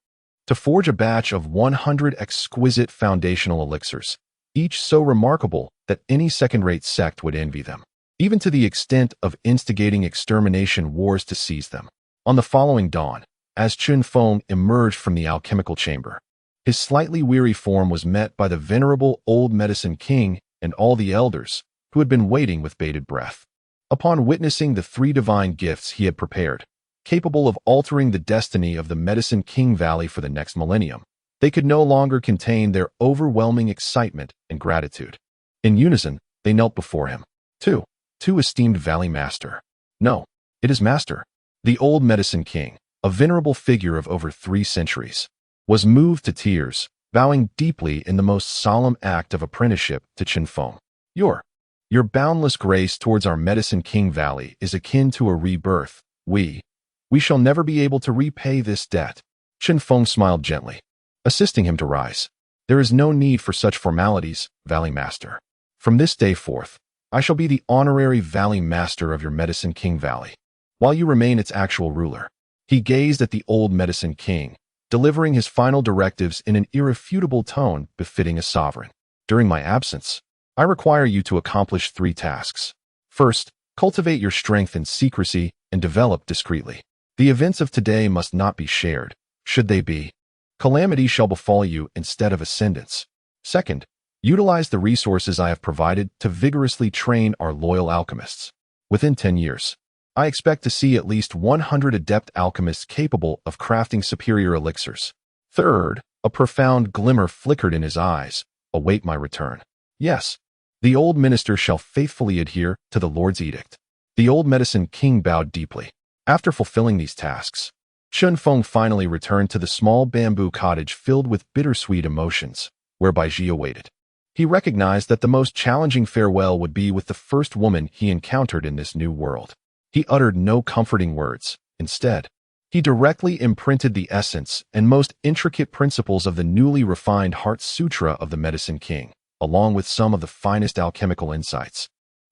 to forge a batch of 100 exquisite foundational elixirs, each so remarkable that any second-rate sect would envy them, even to the extent of instigating extermination wars to seize them. On the following dawn, as Chen Feng emerged from the alchemical chamber, his slightly weary form was met by the venerable old medicine king and all the elders, who had been waiting with bated breath. Upon witnessing the 3 divine gifts he had prepared, capable of altering the destiny of the Medicine King Valley for the next millennium, they could no longer contain their overwhelming excitement and gratitude. In unison, they knelt before him. Two esteemed Valley Master. No, it is Master. The old Medicine King, a venerable figure of over 3 centuries, was moved to tears, bowing deeply in the most solemn act of apprenticeship to Chen Feng. Your boundless grace towards our Medicine King Valley is akin to a rebirth. We shall never be able to repay this debt. Chen Feng smiled gently, assisting him to rise. There is no need for such formalities, Valley Master. From this day forth, I shall be the honorary Valley Master of your Medicine King Valley, while you remain its actual ruler. He gazed at the old Medicine King, delivering his final directives in an irrefutable tone befitting a sovereign. During my absence, I require you to accomplish 3 tasks. First, cultivate your strength in secrecy and develop discreetly. The events of today must not be shared. Should they be, calamity shall befall you instead of ascendance. Second, utilize the resources I have provided to vigorously train our loyal alchemists. Within 10 years, I expect to see at least 100 adept alchemists capable of crafting superior elixirs. Third, a profound glimmer flickered in his eyes. Await my return. Yes, the old minister shall faithfully adhere to the Lord's edict. The old medicine king bowed deeply. After fulfilling these tasks, Chen Feng finally returned to the small bamboo cottage filled with bittersweet emotions, where Bai Ji awaited. He recognized that the most challenging farewell would be with the first woman he encountered in this new world. He uttered no comforting words. Instead, he directly imprinted the essence and most intricate principles of the newly refined Heart Sutra of the Medicine King, along with some of the finest alchemical insights,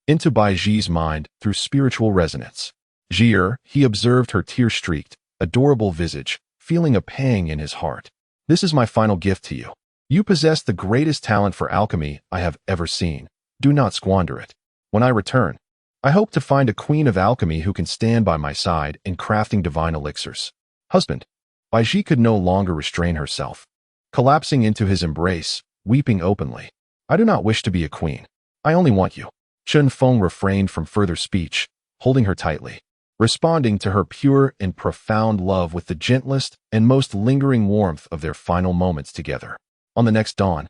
into Baiji's mind through spiritual resonance. He observed her tear-streaked, adorable visage, feeling a pang in his heart. This is my final gift to you. You possess the greatest talent for alchemy I have ever seen. Do not squander it. When I return, I hope to find a queen of alchemy who can stand by my side in crafting divine elixirs. Husband. Baiji could no longer restrain herself, collapsing into his embrace, weeping openly. I do not wish to be a queen. I only want you. Chen Feng refrained from further speech, holding her tightly, responding to her pure and profound love with the gentlest and most lingering warmth of their final moments together. On the next dawn,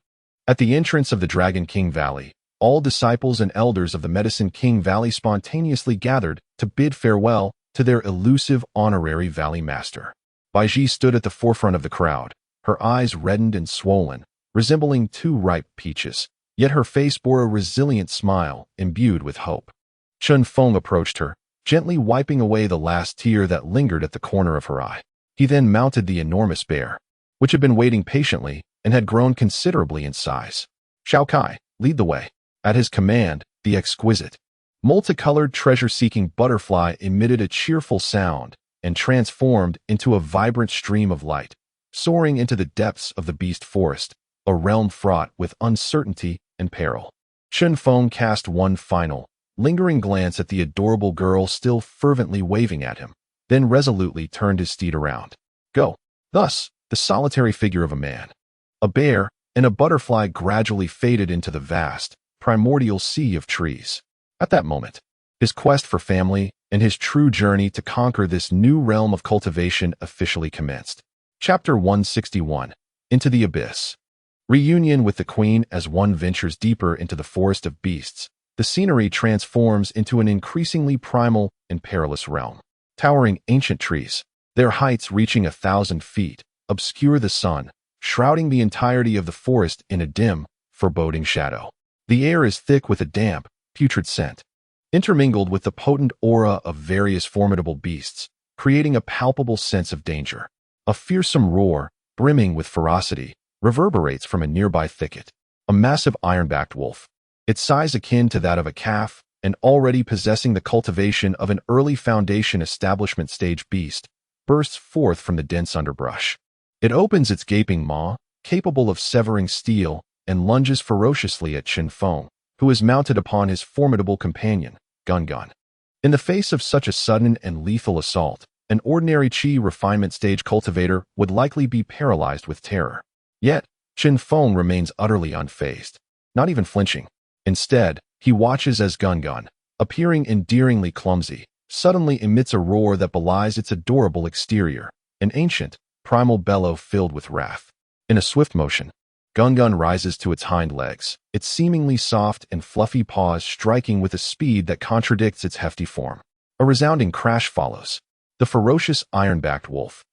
at the entrance of the Dragon King Valley, all disciples and elders of the Medicine King Valley spontaneously gathered to bid farewell to their elusive honorary valley master. Baiji stood at the forefront of the crowd, her eyes reddened and swollen, resembling two ripe peaches, yet her face bore a resilient smile imbued with hope. Chen Feng approached her, gently wiping away the last tear that lingered at the corner of her eye. He then mounted the enormous bear, which had been waiting patiently and had grown considerably in size. Xiao Kai, lead the way. At his command, the exquisite, multicolored treasure-seeking butterfly emitted a cheerful sound and transformed into a vibrant stream of light, soaring into the depths of the beast forest, a realm fraught with uncertainty and peril. Chen Feng cast one final, lingering glance at the adorable girl still fervently waving at him, then resolutely turned his steed around. Go. Thus, the solitary figure of a man, a bear, and a butterfly gradually faded into the vast, primordial sea of trees. At that moment, his quest for family and his true journey to conquer this new realm of cultivation officially commenced. Chapter 161. Into the Abyss. Reunion with the Queen. As one ventures deeper into the forest of beasts, the scenery transforms into an increasingly primal and perilous realm. Towering ancient trees, their heights reaching 1,000 feet, obscure the sun, shrouding the entirety of the forest in a dim, foreboding shadow. The air is thick with a damp, putrid scent, intermingled with the potent aura of various formidable beasts, creating a palpable sense of danger. A fearsome roar, brimming with ferocity, reverberates from a nearby thicket. A massive iron-backed wolf, its size akin to that of a calf, and already possessing the cultivation of an early Foundation establishment stage beast, bursts forth from the dense underbrush. It opens its gaping maw, capable of severing steel, and lunges ferociously at Chen Feng, who is mounted upon his formidable companion, Gun. In the face of such a sudden and lethal assault, an ordinary Qi refinement stage cultivator would likely be paralyzed with terror. Yet, Chen Feng remains utterly unfazed, not even flinching. Instead, he watches as Gun, appearing endearingly clumsy, suddenly emits a roar that belies its adorable exterior, an ancient, primal bellow filled with wrath. In a swift motion, Gun rises to its hind legs, its seemingly soft and fluffy paws striking with a speed that contradicts its hefty form. A resounding crash follows. The ferocious iron-backed wolf,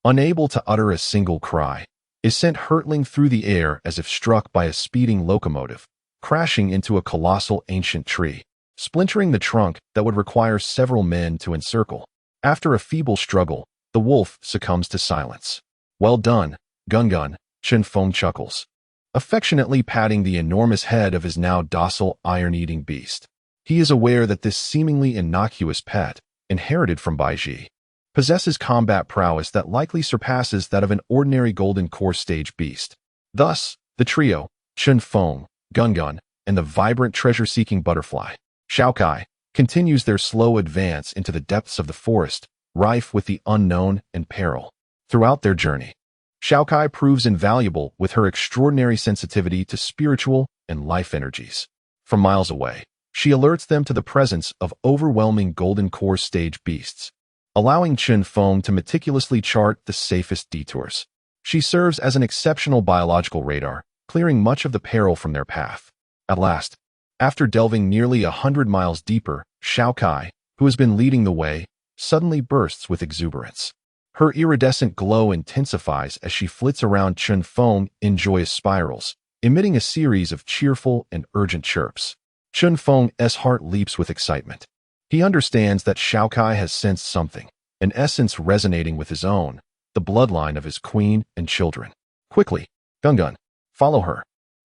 unable to utter a single cry, is sent hurtling through the air as if struck by a speeding locomotive, crashing into a colossal ancient tree, splintering the trunk that would require several men to encircle. After a feeble struggle, the wolf succumbs to silence. Well done, Gun, Chen Feng chuckles, affectionately patting the enormous head of his now docile iron-eating beast. He is aware that this seemingly innocuous pet, inherited from Baiji, possesses combat prowess that likely surpasses that of an ordinary golden core stage beast. Thus, the trio, Chen Feng, Gun, and the vibrant treasure-seeking butterfly, Xiao Kai, continues their slow advance into the depths of the forest, rife with the unknown and peril. Throughout their journey, Xiao Kai proves invaluable with her extraordinary sensitivity to spiritual and life energies. From miles away, she alerts them to the presence of overwhelming golden core stage beasts, allowing Chen Feng to meticulously chart the safest detours. She serves as an exceptional biological radar, clearing much of the peril from their path. At last, after delving nearly 100 miles deeper, Xiao Kai, who has been leading the way, suddenly bursts with exuberance. Her iridescent glow intensifies as she flits around Chen Feng in joyous spirals, emitting a series of cheerful and urgent chirps. Chun Feng's heart leaps with excitement. He understands that Shao Kai has sensed something, an essence resonating with his own, the bloodline of his queen and children. Quickly, Gungun, follow her.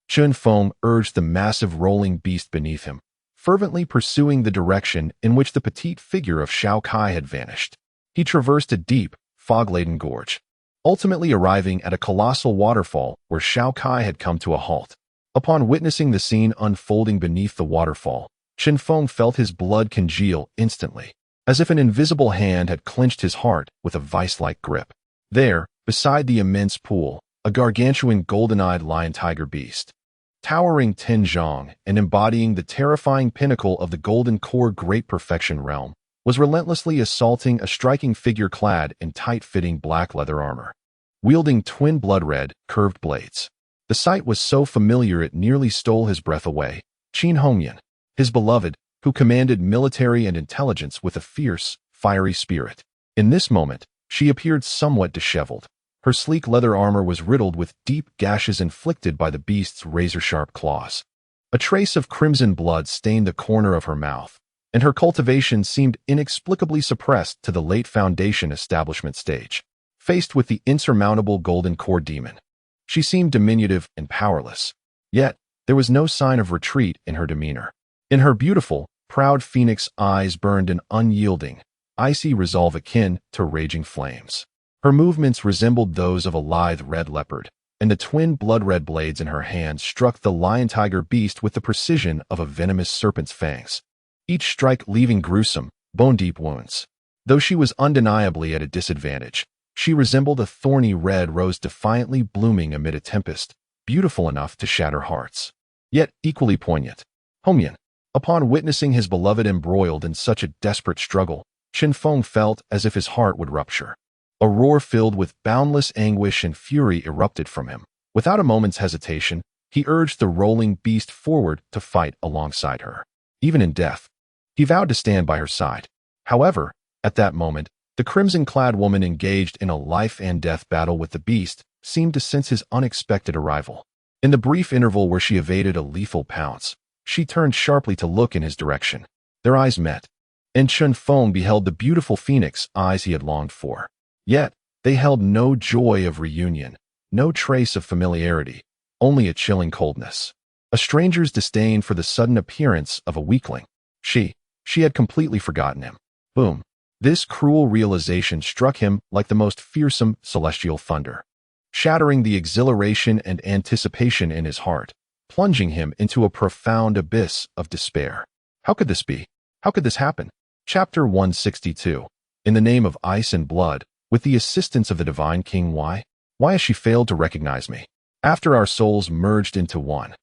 Chun Feng urged the massive rolling beast beneath him, fervently pursuing the direction in which the petite figure of Shao Kai had vanished. He traversed a deep, fog-laden gorge, ultimately arriving at a colossal waterfall where Shao Kai had come to a halt. Upon witnessing the scene unfolding beneath the waterfall, Chun Feng felt his blood congeal instantly, as if an invisible hand had clenched his heart with a vice-like grip. There, beside the immense pool, a gargantuan golden-eyed lion-tiger beast, towering 10 zhang and embodying the terrifying pinnacle of the golden core great perfection realm, was relentlessly assaulting a striking figure clad in tight-fitting black leather armor, wielding twin blood-red, curved blades. The sight was so familiar it nearly stole his breath away. Qin Hongyan, his beloved, who commanded military and intelligence with a fierce, fiery spirit. In this moment, she appeared somewhat disheveled. Her sleek leather armor was riddled with deep gashes inflicted by the beast's razor-sharp claws. A trace of crimson blood stained the corner of her mouth, and her cultivation seemed inexplicably suppressed to the late Foundation establishment stage. Faced with the insurmountable golden core demon, she seemed diminutive and powerless. Yet, there was no sign of retreat in her demeanor. In her beautiful, proud phoenix eyes burned an unyielding, icy resolve akin to raging flames. Her movements resembled those of a lithe red leopard, and the twin blood-red blades in her hands struck the lion-tiger beast with the precision of a venomous serpent's fangs, each strike leaving gruesome, bone-deep wounds. Though she was undeniably at a disadvantage, she resembled a thorny red rose defiantly blooming amid a tempest, beautiful enough to shatter hearts, yet equally poignant. Hongyan, upon witnessing his beloved embroiled in such a desperate struggle, Chun Feng felt as if his heart would rupture. A roar filled with boundless anguish and fury erupted from him. Without a moment's hesitation, he urged the rolling beast forward to fight alongside her. Even in death, he vowed to stand by her side. However, at that moment, the crimson-clad woman engaged in a life-and-death battle with the beast seemed to sense his unexpected arrival. In the brief interval where she evaded a lethal pounce, she turned sharply to look in his direction. Their eyes met, and Chun Feng beheld the beautiful phoenix eyes he had longed for. Yet, they held no joy of reunion, no trace of familiarity, only a chilling coldness. A stranger's disdain for the sudden appearance of a weakling. She had completely forgotten him. Boom. This cruel realization struck him like the most fearsome celestial thunder, shattering the exhilaration and anticipation in his heart, plunging him into a profound abyss of despair. How could this be? How could this happen? Chapter 162. In the name of ice and blood, with the assistance of the divine king, why has she failed to recognize me? After our souls merged into one,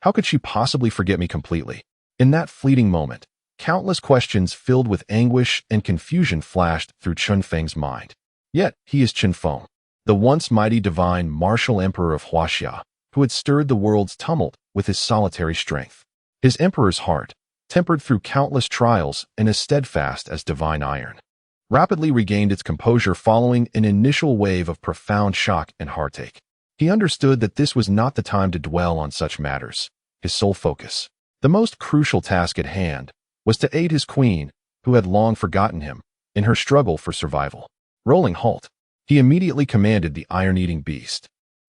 how could she possibly forget me completely? In that fleeting moment, countless questions filled with anguish and confusion flashed through Chun Feng's mind. Yet, he is Chun Feng, the once mighty divine martial emperor of Huaxia, who had stirred the world's tumult with his solitary strength. His emperor's heart, tempered through countless trials and as steadfast as divine iron, rapidly regained its composure following an initial wave of profound shock and heartache. He understood that this was not the time to dwell on such matters. His sole focus, the most crucial task at hand, was to aid his queen, who had long forgotten him, in her struggle for survival. Rolling halt, he immediately commanded the iron-eating beast,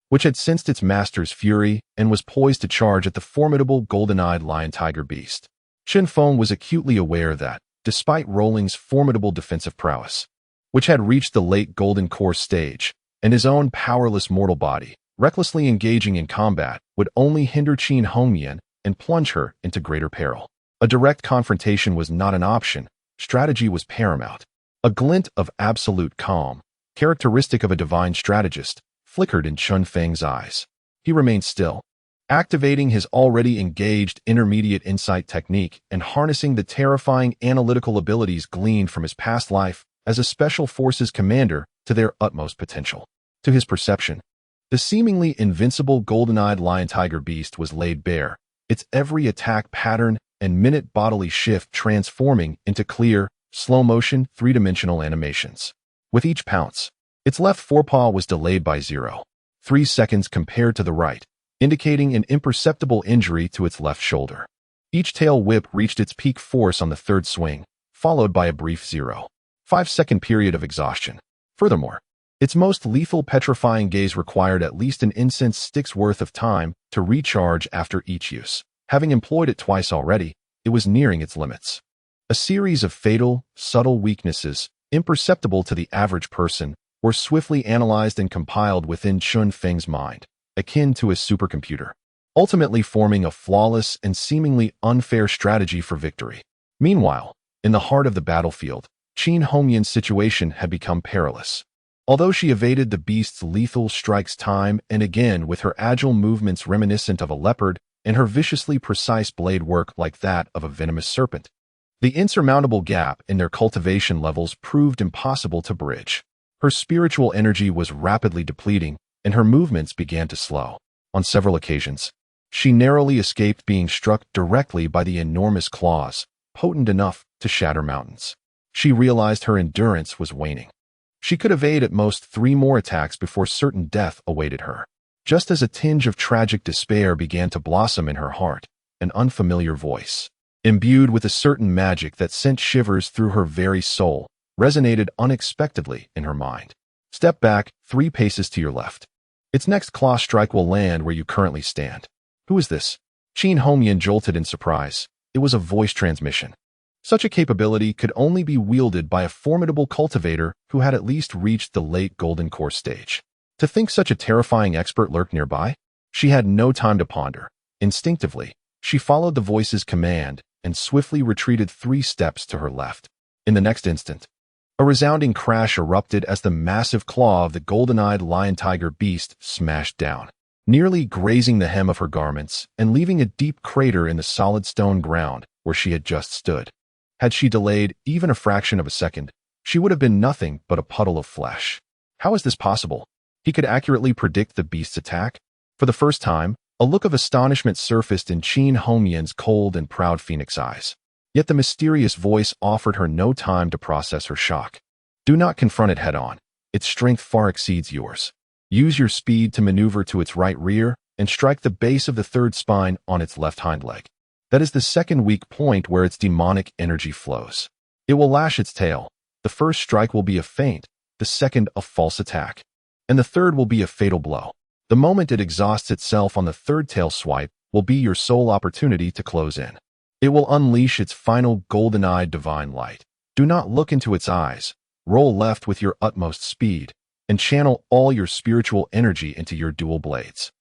which had sensed its master's fury and was poised to charge at the formidable golden-eyed lion-tiger beast. Chun Feng was acutely aware that, despite Rolling's formidable defensive prowess, which had reached the late golden core stage, and his own powerless mortal body, recklessly engaging in combat would only hinder Qin Hongyan and plunge her into greater peril. A direct confrontation was not an option. Strategy was paramount. A glint of absolute calm, characteristic of a divine strategist, flickered in Chun Feng's eyes. He remained still, activating his already engaged intermediate insight technique and harnessing the terrifying analytical abilities gleaned from his past life as a special forces commander to their utmost potential. To his perception, the seemingly invincible golden-eyed lion-tiger beast was laid bare, its every attack pattern and minute bodily shift transforming into clear, slow-motion, three-dimensional animations. With each pounce, its left forepaw was delayed by 0.3 seconds compared to the right, indicating an imperceptible injury to its left shoulder. Each tail whip reached its peak force on the third swing, followed by a brief 0.5-second period of exhaustion. Furthermore, its most lethal petrifying gaze required at least an incense stick's worth of time to recharge after each use. Having employed it twice already, it was nearing its limits. A series of fatal, subtle weaknesses, imperceptible to the average person, were swiftly analyzed and compiled within Chun Feng's mind, akin to a supercomputer, ultimately forming a flawless and seemingly unfair strategy for victory. Meanwhile, in the heart of the battlefield, Qin Hongyan's situation had become perilous. Although she evaded the beast's lethal strikes time and again with her agile movements reminiscent of a leopard and her viciously precise blade work like that of a venomous serpent, the insurmountable gap in their cultivation levels proved impossible to bridge. Her spiritual energy was rapidly depleting, and her movements began to slow. On several occasions, she narrowly escaped being struck directly by the enormous claws, potent enough to shatter mountains. She realized her endurance was waning. She could evade at most 3 more attacks before certain death awaited her. Just as a tinge of tragic despair began to blossom in her heart, an unfamiliar voice, imbued with a certain magic that sent shivers through her very soul, resonated unexpectedly in her mind. Step back 3 paces to your left. Its next claw strike will land where you currently stand. Who is this? Qin Hongyan jolted in surprise. It was a voice transmission. Such a capability could only be wielded by a formidable cultivator who had at least reached the late Golden Core stage. To think such a terrifying expert lurked nearby? She had no time to ponder. Instinctively, she followed the voice's command and swiftly retreated 3 steps to her left. In the next instant, a resounding crash erupted as the massive claw of the golden-eyed lion-tiger beast smashed down, nearly grazing the hem of her garments and leaving a deep crater in the solid stone ground where she had just stood. Had she delayed even a fraction of a second, she would have been nothing but a puddle of flesh. How is this possible? He could accurately predict the beast's attack. For the first time, a look of astonishment surfaced in Qin Hongyan's cold and proud phoenix eyes. Yet the mysterious voice offered her no time to process her shock. Do not confront it head-on. Its strength far exceeds yours. Use your speed to maneuver to its right rear and strike the base of the third spine on its left hind leg. That is the second weak point where its demonic energy flows. It will lash its tail. The first strike will be a feint, the second a false attack, and the third will be a fatal blow. The moment it exhausts itself on the third tail swipe will be your sole opportunity to close in. It will unleash its final golden-eyed divine light. Do not look into its eyes. Roll left with your utmost speed and channel all your spiritual energy into your dual blades.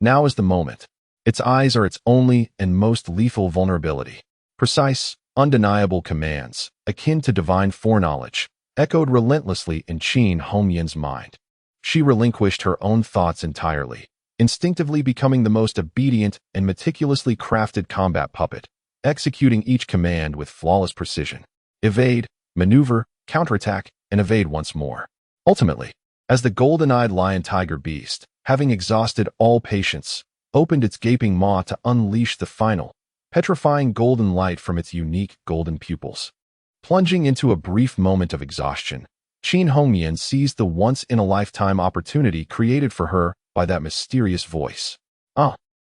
Now is the moment. Its eyes are its only and most lethal vulnerability. Precise, undeniable commands, akin to divine foreknowledge, echoed relentlessly in Qin Hongyan's mind. She relinquished her own thoughts entirely, instinctively becoming the most obedient and meticulously crafted combat puppet, executing each command with flawless precision. Evade, maneuver, counterattack, and evade once more. Ultimately, as the golden-eyed lion-tiger beast, having exhausted all patience, opened its gaping maw to unleash the final, petrifying golden light from its unique golden pupils. Plunging into a brief moment of exhaustion, Qin Hongyan seized the once-in-a-lifetime opportunity created for her by that mysterious voice.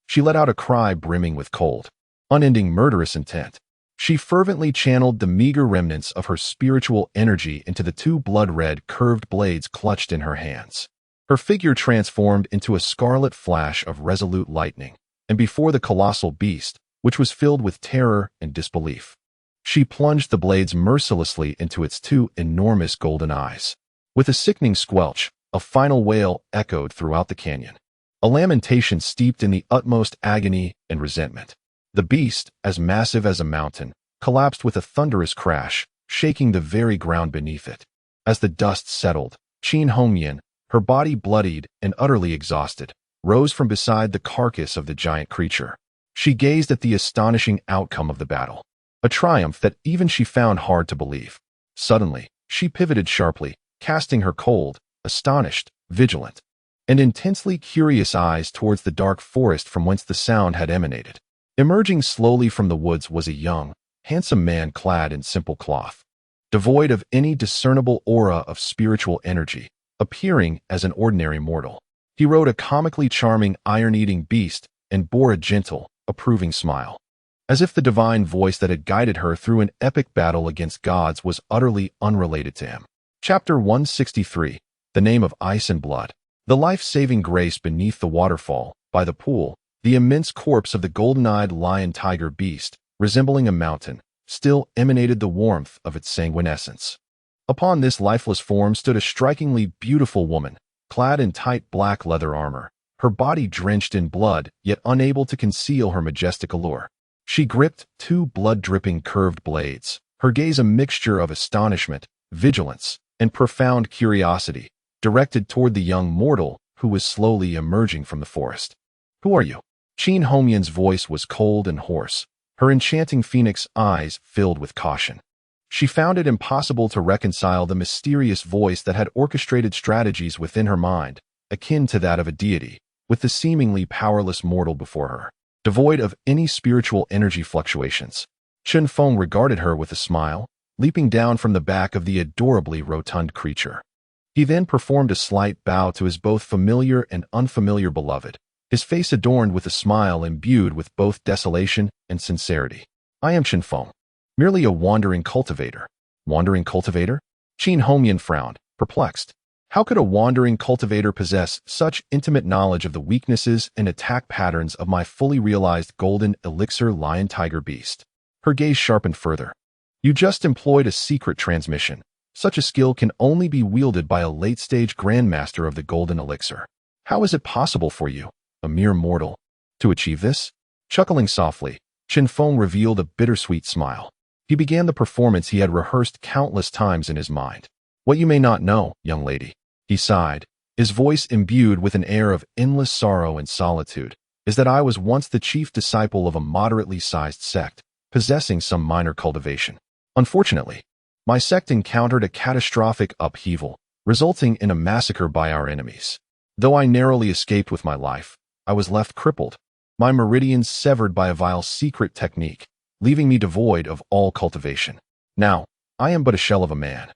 She let out a cry brimming with cold, unending murderous intent. She fervently channeled the meager remnants of her spiritual energy into the 2 blood-red curved blades clutched in her hands. Her figure transformed into a scarlet flash of resolute lightning, and before the colossal beast, which was filled with terror and disbelief, she plunged the blades mercilessly into its 2 enormous golden eyes. With a sickening squelch, a final wail echoed throughout the canyon, a lamentation steeped in the utmost agony and resentment. The beast, as massive as a mountain, collapsed with a thunderous crash, shaking the very ground beneath it. As the dust settled, Qin Hongyan, her body bloodied and utterly exhausted, rose from beside the carcass of the giant creature. She gazed at the astonishing outcome of the battle, a triumph that even she found hard to believe. Suddenly, she pivoted sharply, casting her cold, astonished, vigilant, and intensely curious eyes towards the dark forest from whence the sound had emanated. Emerging slowly from the woods was a young, handsome man clad in simple cloth, devoid of any discernible aura of spiritual energy, appearing as an ordinary mortal. He rode a comically charming iron-eating beast and bore a gentle, approving smile, as if the divine voice that had guided her through an epic battle against gods was utterly unrelated to him. Chapter 163, The Name of Ice and Blood. The life-saving grace beneath the waterfall, by the pool, the immense corpse of the golden-eyed lion-tiger beast, resembling a mountain, still emanated the warmth of its sanguine essence. Upon this lifeless form stood a strikingly beautiful woman, clad in tight black leather armor, her body drenched in blood, yet unable to conceal her majestic allure. She gripped two blood-dripping curved blades, her gaze a mixture of astonishment, vigilance, and profound curiosity, directed toward the young mortal who was slowly emerging from the forest. "Who are you?" Qin Hongyan's voice was cold and hoarse, her enchanting phoenix eyes filled with caution. She found it impossible to reconcile the mysterious voice that had orchestrated strategies within her mind, akin to that of a deity, with the seemingly powerless mortal before her, devoid of any spiritual energy fluctuations. Chen Feng regarded her with a smile, leaping down from the back of the adorably rotund creature. He then performed a slight bow to his both familiar and unfamiliar beloved, his face adorned with a smile imbued with both desolation and sincerity. "I am Chen Feng, merely a wandering cultivator." "Wandering cultivator?" Qin Hongyan frowned, perplexed. How could a wandering cultivator possess such intimate knowledge of the weaknesses and attack patterns of my fully realized golden elixir lion-tiger beast? Her gaze sharpened further. "You just employed a secret transmission. Such a skill can only be wielded by a late-stage grandmaster of the golden elixir. How is it possible for you, a mere mortal, to achieve this?" Chuckling softly, Chen Feng revealed a bittersweet smile. He began the performance he had rehearsed countless times in his mind. "What you may not know, young lady," he sighed, his voice imbued with an air of endless sorrow and solitude, "is that I was once the chief disciple of a moderately sized sect, possessing some minor cultivation. Unfortunately, my sect encountered a catastrophic upheaval, resulting in a massacre by our enemies. Though I narrowly escaped with my life, I was left crippled, my meridians severed by a vile secret technique, leaving me devoid of all cultivation. Now, I am but a shell of a man,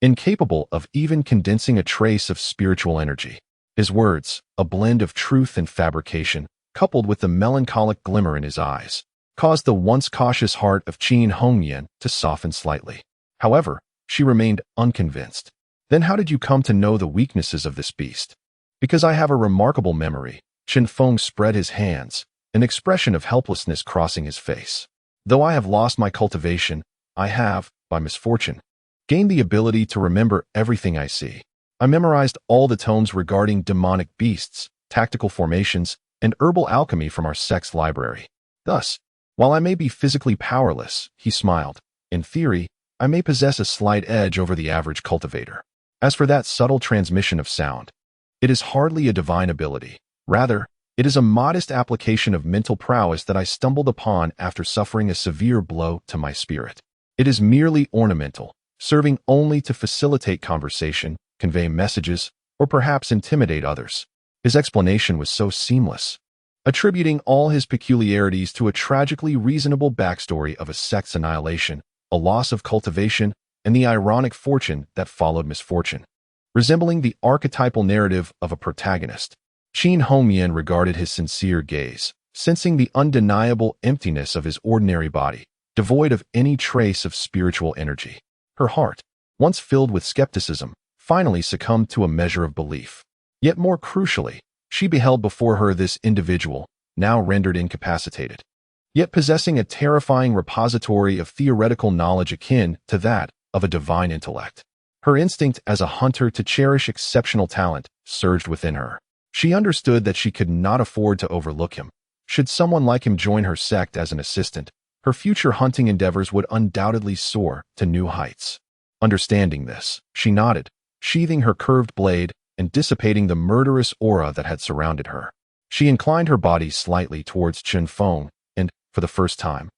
incapable of even condensing a trace of spiritual energy." His words, a blend of truth and fabrication, coupled with the melancholic glimmer in his eyes, caused the once cautious heart of Qin Hongyan to soften slightly. However, she remained unconvinced. "Then how did you come to know the weaknesses of this beast?" "Because I have a remarkable memory." Chen Feng spread his hands, an expression of helplessness crossing his face. "Though I have lost my cultivation, I have, by misfortune, gained the ability to remember everything I see. I memorized all the tomes regarding demonic beasts, tactical formations, and herbal alchemy from our sect's library. Thus, while I may be physically powerless," he smiled, "in theory, I may possess a slight edge over the average cultivator. As for that subtle transmission of sound, it is hardly a divine ability. Rather, it is a modest application of mental prowess that I stumbled upon after suffering a severe blow to my spirit. It is merely ornamental, serving only to facilitate conversation, convey messages, or perhaps intimidate others." His explanation was so seamless, attributing all his peculiarities to a tragically reasonable backstory of a sect's annihilation, a loss of cultivation, and the ironic fortune that followed misfortune. Resembling the archetypal narrative of a protagonist, Qin Hongyan regarded his sincere gaze, sensing the undeniable emptiness of his ordinary body, devoid of any trace of spiritual energy. Her heart, once filled with skepticism, finally succumbed to a measure of belief. Yet more crucially, she beheld before her this individual, now rendered incapacitated, yet possessing a terrifying repository of theoretical knowledge akin to that of a divine intellect. Her instinct as a hunter to cherish exceptional talent surged within her. She understood that she could not afford to overlook him. Should someone like him join her sect as an assistant, her future hunting endeavors would undoubtedly soar to new heights. Understanding this, she nodded, sheathing her curved blade and dissipating the murderous aura that had surrounded her. She inclined her body slightly towards Chen Feng and, for the first time,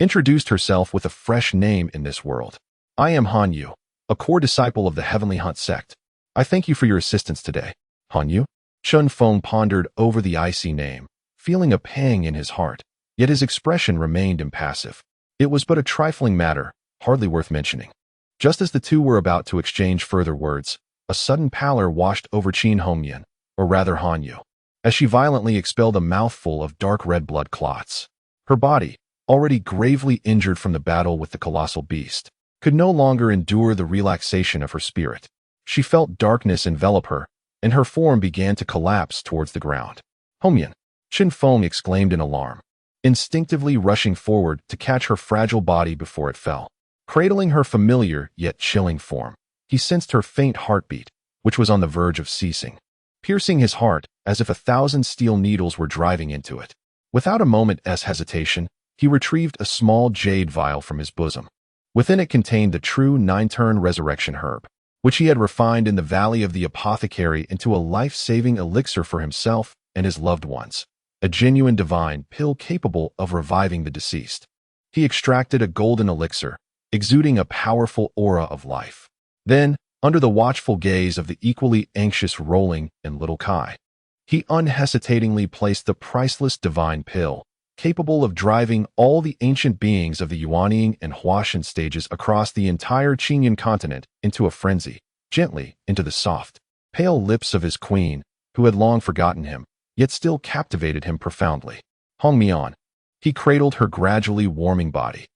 introduced herself with a fresh name in this world. "I am Han Yu, a core disciple of the Heavenly Hunt sect. I thank you for your assistance today." "Han Yu?" Chen Feng pondered over the icy name, feeling a pang in his heart, yet his expression remained impassive. It was but a trifling matter, hardly worth mentioning. Just as the two were about to exchange further words, a sudden pallor washed over Qin Hongyan, or rather Hanyu, as she violently expelled a mouthful of dark red blood clots. Her body, already gravely injured from the battle with the colossal beast, could no longer endure the relaxation of her spirit. She felt darkness envelop her, and her form began to collapse towards the ground. "Homyan!" Chen Feng exclaimed in alarm, instinctively rushing forward to catch her fragile body before it fell. Cradling her familiar yet chilling form, he sensed her faint heartbeat, which was on the verge of ceasing, piercing his heart as if 1,000 steel needles were driving into it. Without a moment's hesitation, he retrieved a small jade vial from his bosom. Within it contained the true 9-turn resurrection herb, which he had refined in the Valley of the Apothecary into a life-saving elixir for himself and his loved ones, a genuine divine pill capable of reviving the deceased. He extracted a golden elixir, exuding a powerful aura of life. Then, under the watchful gaze of the equally anxious Rolling and Little Kai, he unhesitatingly placed the priceless divine pill, capable of driving all the ancient beings of the Yuanying and Huashan stages across the entire Qinyan continent into a frenzy, gently into the soft, pale lips of his queen, who had long forgotten him, yet still captivated him profoundly. "Hong Mian." He cradled her gradually warming body,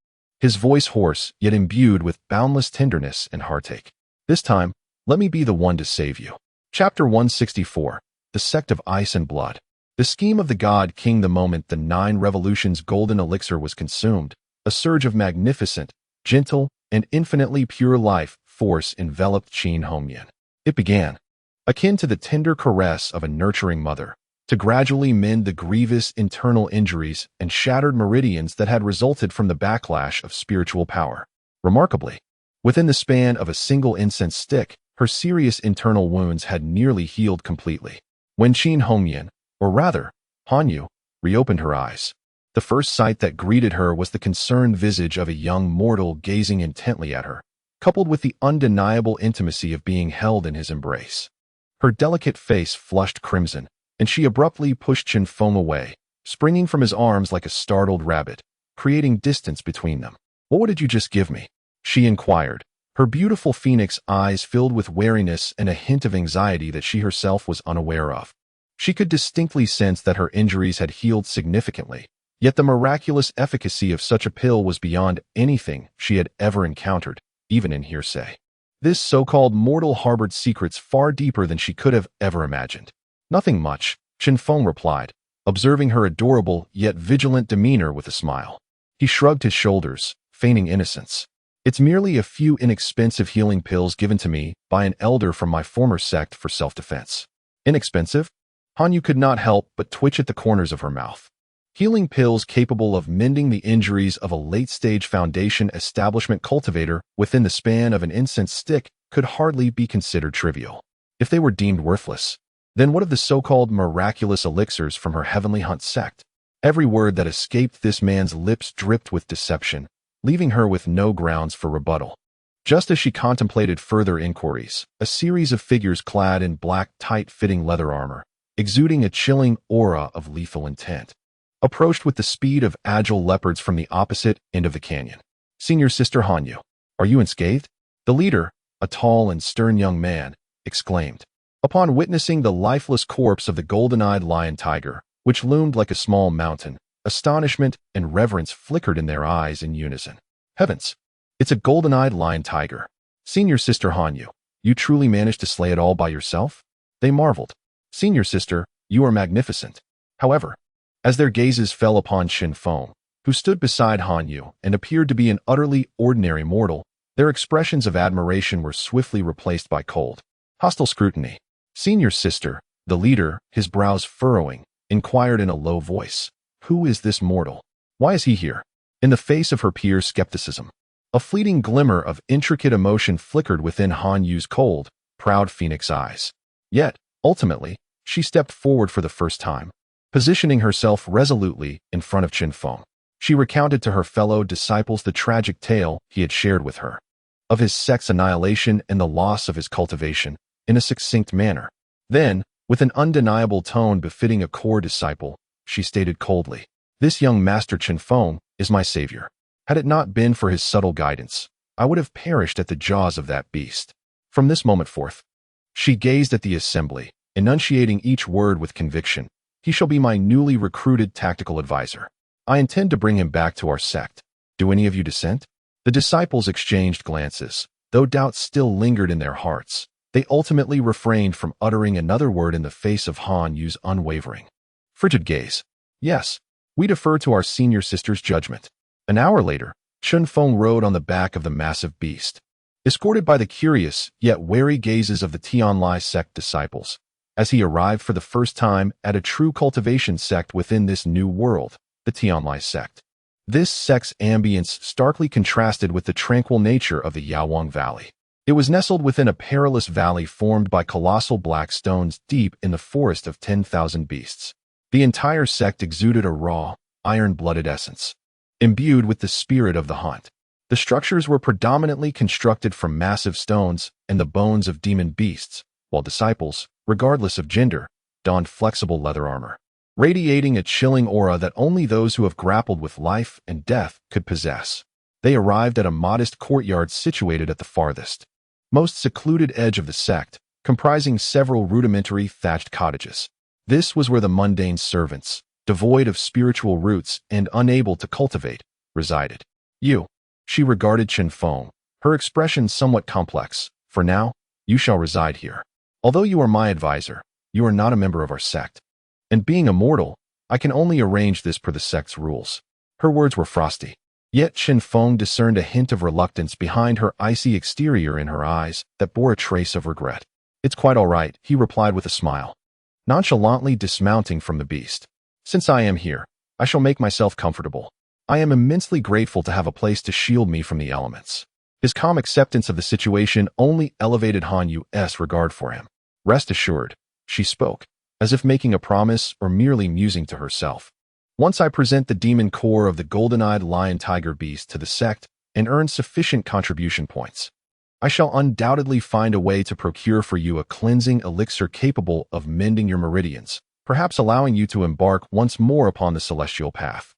his voice hoarse yet imbued with boundless tenderness and heartache. "This time, let me be the one to save you." Chapter 164, The Sect of Ice and Blood. The scheme of the God King. The moment the 9 revolutions golden elixir was consumed, a surge of magnificent, gentle, and infinitely pure life force enveloped Qin Hongyan. It began, akin to the tender caress of a nurturing mother, to gradually mend the grievous internal injuries and shattered meridians that had resulted from the backlash of spiritual power. Remarkably, within the span of a single incense stick, her serious internal wounds had nearly healed completely. When Qin Hongyan, or rather, Hanyu, reopened her eyes, the first sight that greeted her was the concerned visage of a young mortal gazing intently at her, coupled with the undeniable intimacy of being held in his embrace. Her delicate face flushed crimson, and she abruptly pushed Chen Feng away, springing from his arms like a startled rabbit, creating distance between them. "What did you just give me?" she inquired, her beautiful phoenix eyes filled with wariness and a hint of anxiety that she herself was unaware of. She could distinctly sense that her injuries had healed significantly, yet the miraculous efficacy of such a pill was beyond anything she had ever encountered, even in hearsay. This so-called mortal harbored secrets far deeper than she could have ever imagined. "Nothing much," Chen Feng replied, observing her adorable yet vigilant demeanor with a smile. He shrugged his shoulders, feigning innocence. "It's merely a few inexpensive healing pills given to me by an elder from my former sect for self-defense." "Inexpensive?" Hanyu could not help but twitch at the corners of her mouth. Healing pills capable of mending the injuries of a late-stage foundation establishment cultivator within the span of an incense stick could hardly be considered trivial. If they were deemed worthless, then what of the so-called miraculous elixirs from her heavenly hunt sect? Every word that escaped this man's lips dripped with deception, leaving her with no grounds for rebuttal. Just as she contemplated further inquiries, a series of figures clad in black, tight-fitting leather armor, exuding a chilling aura of lethal intent, approached with the speed of agile leopards from the opposite end of the canyon. "Senior Sister Hanyu, are you unscathed?" The leader, a tall and stern young man, exclaimed. Upon witnessing the lifeless corpse of the golden-eyed lion tiger, which loomed like a small mountain, astonishment and reverence flickered in their eyes in unison. "Heavens! It's a golden-eyed lion tiger. Senior Sister Hanyu, you truly managed to slay it all by yourself?" They marveled. "Senior Sister, you are magnificent." However, as their gazes fell upon Chen Feng, who stood beside Hanyu and appeared to be an utterly ordinary mortal, their expressions of admiration were swiftly replaced by cold, hostile scrutiny. "Senior Sister," the leader, his brows furrowing, inquired in a low voice, "Who is this mortal? Why is he here?" In the face of her peers' skepticism, a fleeting glimmer of intricate emotion flickered within Hanyu's cold, proud phoenix eyes. Yet, ultimately, she stepped forward for the first time, positioning herself resolutely in front of Chen Feng. She recounted to her fellow disciples the tragic tale he had shared with her, of his sect's annihilation and the loss of his cultivation, in a succinct manner. Then, with an undeniable tone befitting a core disciple, she stated coldly, "This young master Chen Feng is my savior. Had it not been for his subtle guidance, I would have perished at the jaws of that beast." From this moment forth, she gazed at the assembly, enunciating each word with conviction. He shall be my newly recruited tactical advisor. I intend to bring him back to our sect. Do any of you dissent? The disciples exchanged glances. Though doubt still lingered in their hearts, they ultimately refrained from uttering another word in the face of Han Yu's unwavering, frigid gaze. Yes, we defer to our senior sister's judgment. An hour later, Chun Feng rode on the back of the massive beast, escorted by the curious yet wary gazes of the Tianlai sect disciples, as he arrived for the first time at a true cultivation sect within this new world, the Tianlai sect. This sect's ambience starkly contrasted with the tranquil nature of the Yaowang Valley. It was nestled within a perilous valley formed by colossal black stones deep in the forest of 10,000 beasts. The entire sect exuded a raw, iron-blooded essence, imbued with the spirit of the hunt. The structures were predominantly constructed from massive stones and the bones of demon beasts, while disciples, regardless of gender, donned flexible leather armor, radiating a chilling aura that only those who have grappled with life and death could possess. They arrived at a modest courtyard situated at the farthest, most secluded edge of the sect, comprising several rudimentary thatched cottages. This was where the mundane servants, devoid of spiritual roots and unable to cultivate, resided. You. She regarded Chun Feng, her expression somewhat complex. For now, you shall reside here. Although you are my advisor, you are not a member of our sect. And being immortal, I can only arrange this per the sect's rules. Her words were frosty. Yet Chun Feng discerned a hint of reluctance behind her icy exterior in her eyes that bore a trace of regret. It's quite all right, he replied with a smile, nonchalantly dismounting from the beast. Since I am here, I shall make myself comfortable. I am immensely grateful to have a place to shield me from the elements. His calm acceptance of the situation only elevated Han Yu's regard for him. Rest assured, she spoke, as if making a promise or merely musing to herself. Once I present the demon core of the golden-eyed lion-tiger beast to the sect and earn sufficient contribution points, I shall undoubtedly find a way to procure for you a cleansing elixir capable of mending your meridians, perhaps allowing you to embark once more upon the celestial path.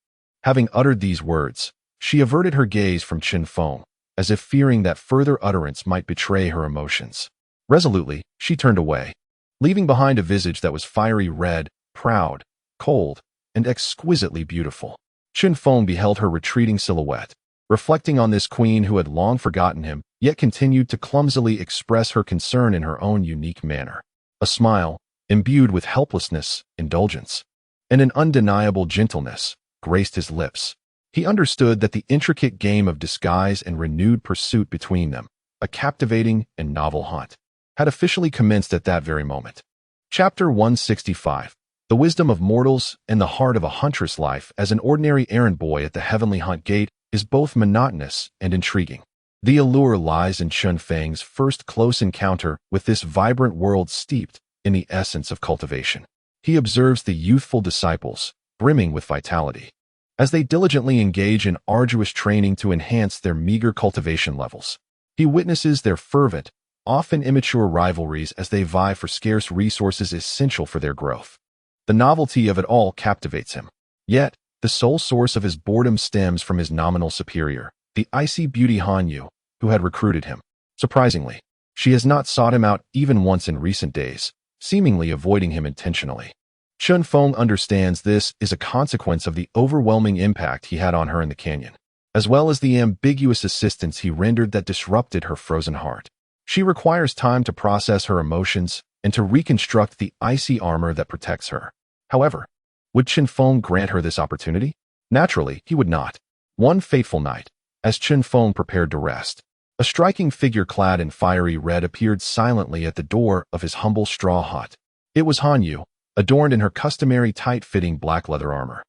Having uttered these words, she averted her gaze from Chun Feng, as if fearing that further utterance might betray her emotions. Resolutely, she turned away, leaving behind a visage that was fiery red, proud, cold, and exquisitely beautiful. Chun Feng beheld her retreating silhouette, reflecting on this queen who had long forgotten him, yet continued to clumsily express her concern in her own unique manner. A smile, imbued with helplessness, indulgence, and an undeniable gentleness, graced his lips. He understood that the intricate game of disguise and renewed pursuit between them, a captivating and novel hunt, had officially commenced at that very moment. Chapter 165. The Wisdom of Mortals and the Heart of a Huntress. Life as an ordinary errand boy at the Heavenly Hunt Gate is both monotonous and intriguing. The allure lies in Chun Feng's first close encounter with this vibrant world steeped in the essence of cultivation. He observes the youthful disciples, brimming with vitality, as they diligently engage in arduous training to enhance their meager cultivation levels. He witnesses their fervent, often immature rivalries as they vie for scarce resources essential for their growth. The novelty of it all captivates him. Yet, the sole source of his boredom stems from his nominal superior, the icy beauty Han Yu, who had recruited him. Surprisingly, she has not sought him out even once in recent days, seemingly avoiding him intentionally. Chun Feng understands this is a consequence of the overwhelming impact he had on her in the canyon, as well as the ambiguous assistance he rendered that disrupted her frozen heart. She requires time to process her emotions and to reconstruct the icy armor that protects her. However, would Chun Feng grant her this opportunity? Naturally, he would not. One fateful night, as Chun Feng prepared to rest, a striking figure clad in fiery red appeared silently at the door of his humble straw hut. It was Han Yu, adorned in her customary tight-fitting black leather armor,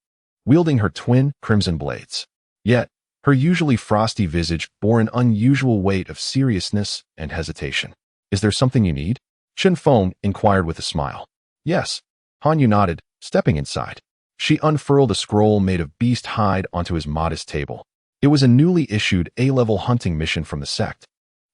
wielding her twin crimson blades. Yet, her usually frosty visage bore an unusual weight of seriousness and hesitation. "Is there something you need?" Chun Feng inquired with a smile. "Yes." Han Yu nodded, stepping inside. She unfurled a scroll made of beast hide onto his modest table. It was a newly issued A-level hunting mission from the sect.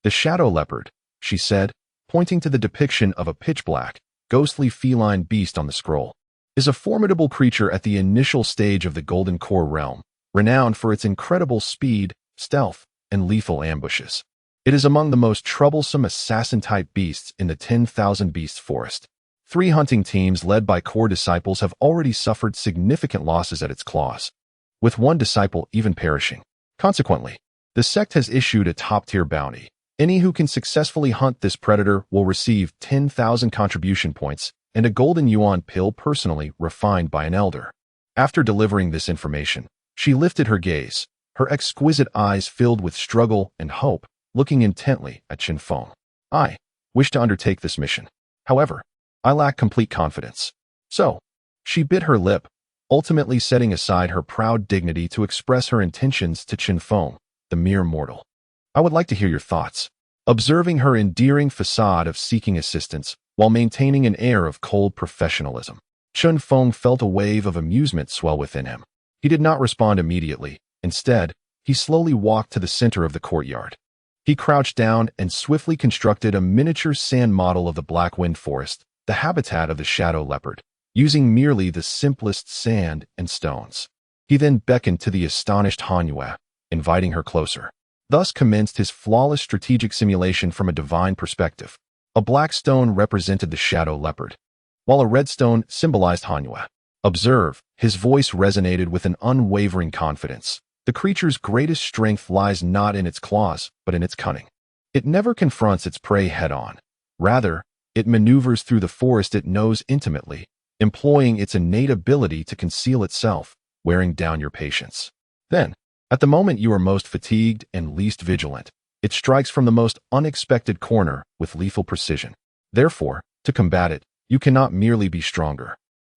"The Shadow Leopard," she said, pointing to the depiction of a pitch-black, ghostly feline beast on the scroll, "is a formidable creature at the initial stage of the Golden Core realm, renowned for its incredible speed, stealth, and lethal ambushes. It is among the most troublesome assassin-type beasts in the 10,000 Beasts Forest. 3 hunting teams led by core disciples have already suffered significant losses at its claws, with one disciple even perishing. Consequently, the sect has issued a top-tier bounty. Any who can successfully hunt this predator will receive 10,000 contribution points and a golden yuan pill personally refined by an elder. After delivering this information, she lifted her gaze, her exquisite eyes filled with struggle and hope, looking intently at Chen Feng. I wish to undertake this mission. However, I lack complete confidence. So, she bit her lip, ultimately setting aside her proud dignity to express her intentions to Chen Feng, the mere mortal. I would like to hear your thoughts. Observing her endearing facade of seeking assistance while maintaining an air of cold professionalism, Chen Feng felt a wave of amusement swell within him. He did not respond immediately. Instead, he slowly walked to the center of the courtyard. He crouched down and swiftly constructed a miniature sand model of the Black Wind Forest, the habitat of the shadow leopard, using merely the simplest sand and stones. He then beckoned to the astonished Han Yue, inviting her closer. Thus commenced his flawless strategic simulation from a divine perspective. A black stone represented the shadow leopard, while a red stone symbolized Han Yue. Observe, his voice resonated with an unwavering confidence. The creature's greatest strength lies not in its claws, but in its cunning. It never confronts its prey head-on. Rather, it maneuvers through the forest it knows intimately, employing its innate ability to conceal itself, wearing down your patience. Then, at the moment you are most fatigued and least vigilant, it strikes from the most unexpected corner with lethal precision. Therefore, to combat it, you cannot merely be stronger.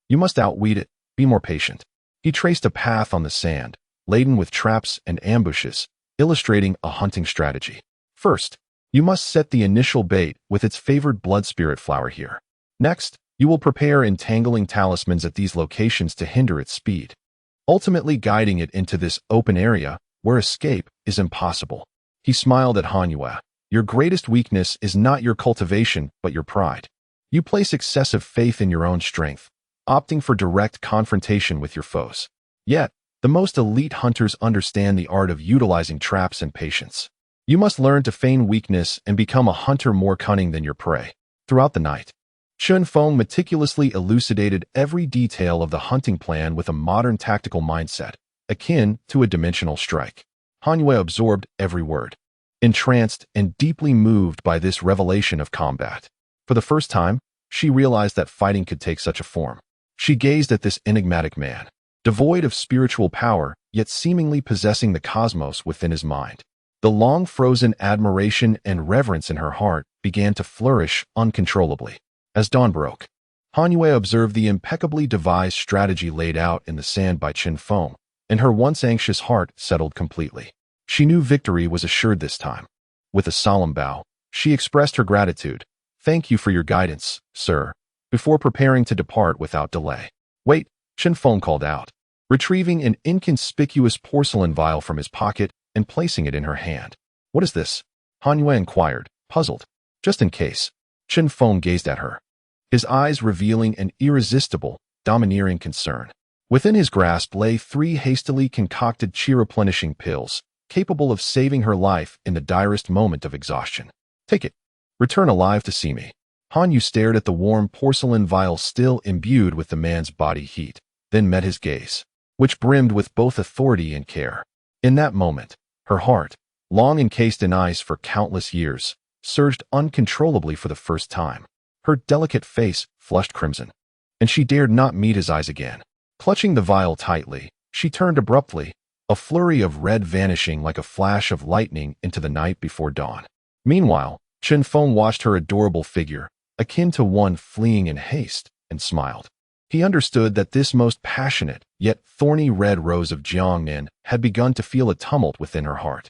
You must outweed it, be more patient. He traced a path on the sand, laden with traps and ambushes, illustrating a hunting strategy. First, you must set the initial bait with its favored blood spirit flower here. Next, you will prepare entangling talismans at these locations to hinder its speed, ultimately guiding it into this open area where escape is impossible. He smiled at Han Yue. Your greatest weakness is not your cultivation, but your pride. You place excessive faith in your own strength, opting for direct confrontation with your foes. Yet, the most elite hunters understand the art of utilizing traps and patience. You must learn to feign weakness and become a hunter more cunning than your prey. Throughout the night, Chen Feng meticulously elucidated every detail of the hunting plan with a modern tactical mindset, akin to a dimensional strike. Han Yue absorbed every word, entranced and deeply moved by this revelation of combat. For the first time, she realized that fighting could take such a form. She gazed at this enigmatic man, devoid of spiritual power, yet seemingly possessing the cosmos within his mind. The long-frozen admiration and reverence in her heart began to flourish uncontrollably. As dawn broke, Han Yue observed the impeccably devised strategy laid out in the sand by Chen Feng, and her once anxious heart settled completely. She knew victory was assured this time. With a solemn bow, she expressed her gratitude. "Thank you for your guidance, sir," before preparing to depart without delay. "Wait," Chen Feng called out, retrieving an inconspicuous porcelain vial from his pocket and placing it in her hand. "What is this?" Han Yue inquired, puzzled. "Just in case." Chen Feng gazed at her, his eyes revealing an irresistible, domineering concern. Within his grasp lay 3 hastily concocted chi-replenishing pills, capable of saving her life in the direst moment of exhaustion. "Take it. Return alive to see me." Han Yu stared at the warm porcelain vial still imbued with the man's body heat, then met his gaze, which brimmed with both authority and care. In that moment, her heart, long encased in ice for countless years, surged uncontrollably for the first time. Her delicate face flushed crimson, and she dared not meet his eyes again. Clutching the vial tightly, she turned abruptly, a flurry of red vanishing like a flash of lightning into the night before dawn. Meanwhile, Chen Feng watched her adorable figure, akin to one fleeing in haste, and smiled. He understood that this most passionate, yet thorny red rose of Jiangnan had begun to feel a tumult within her heart.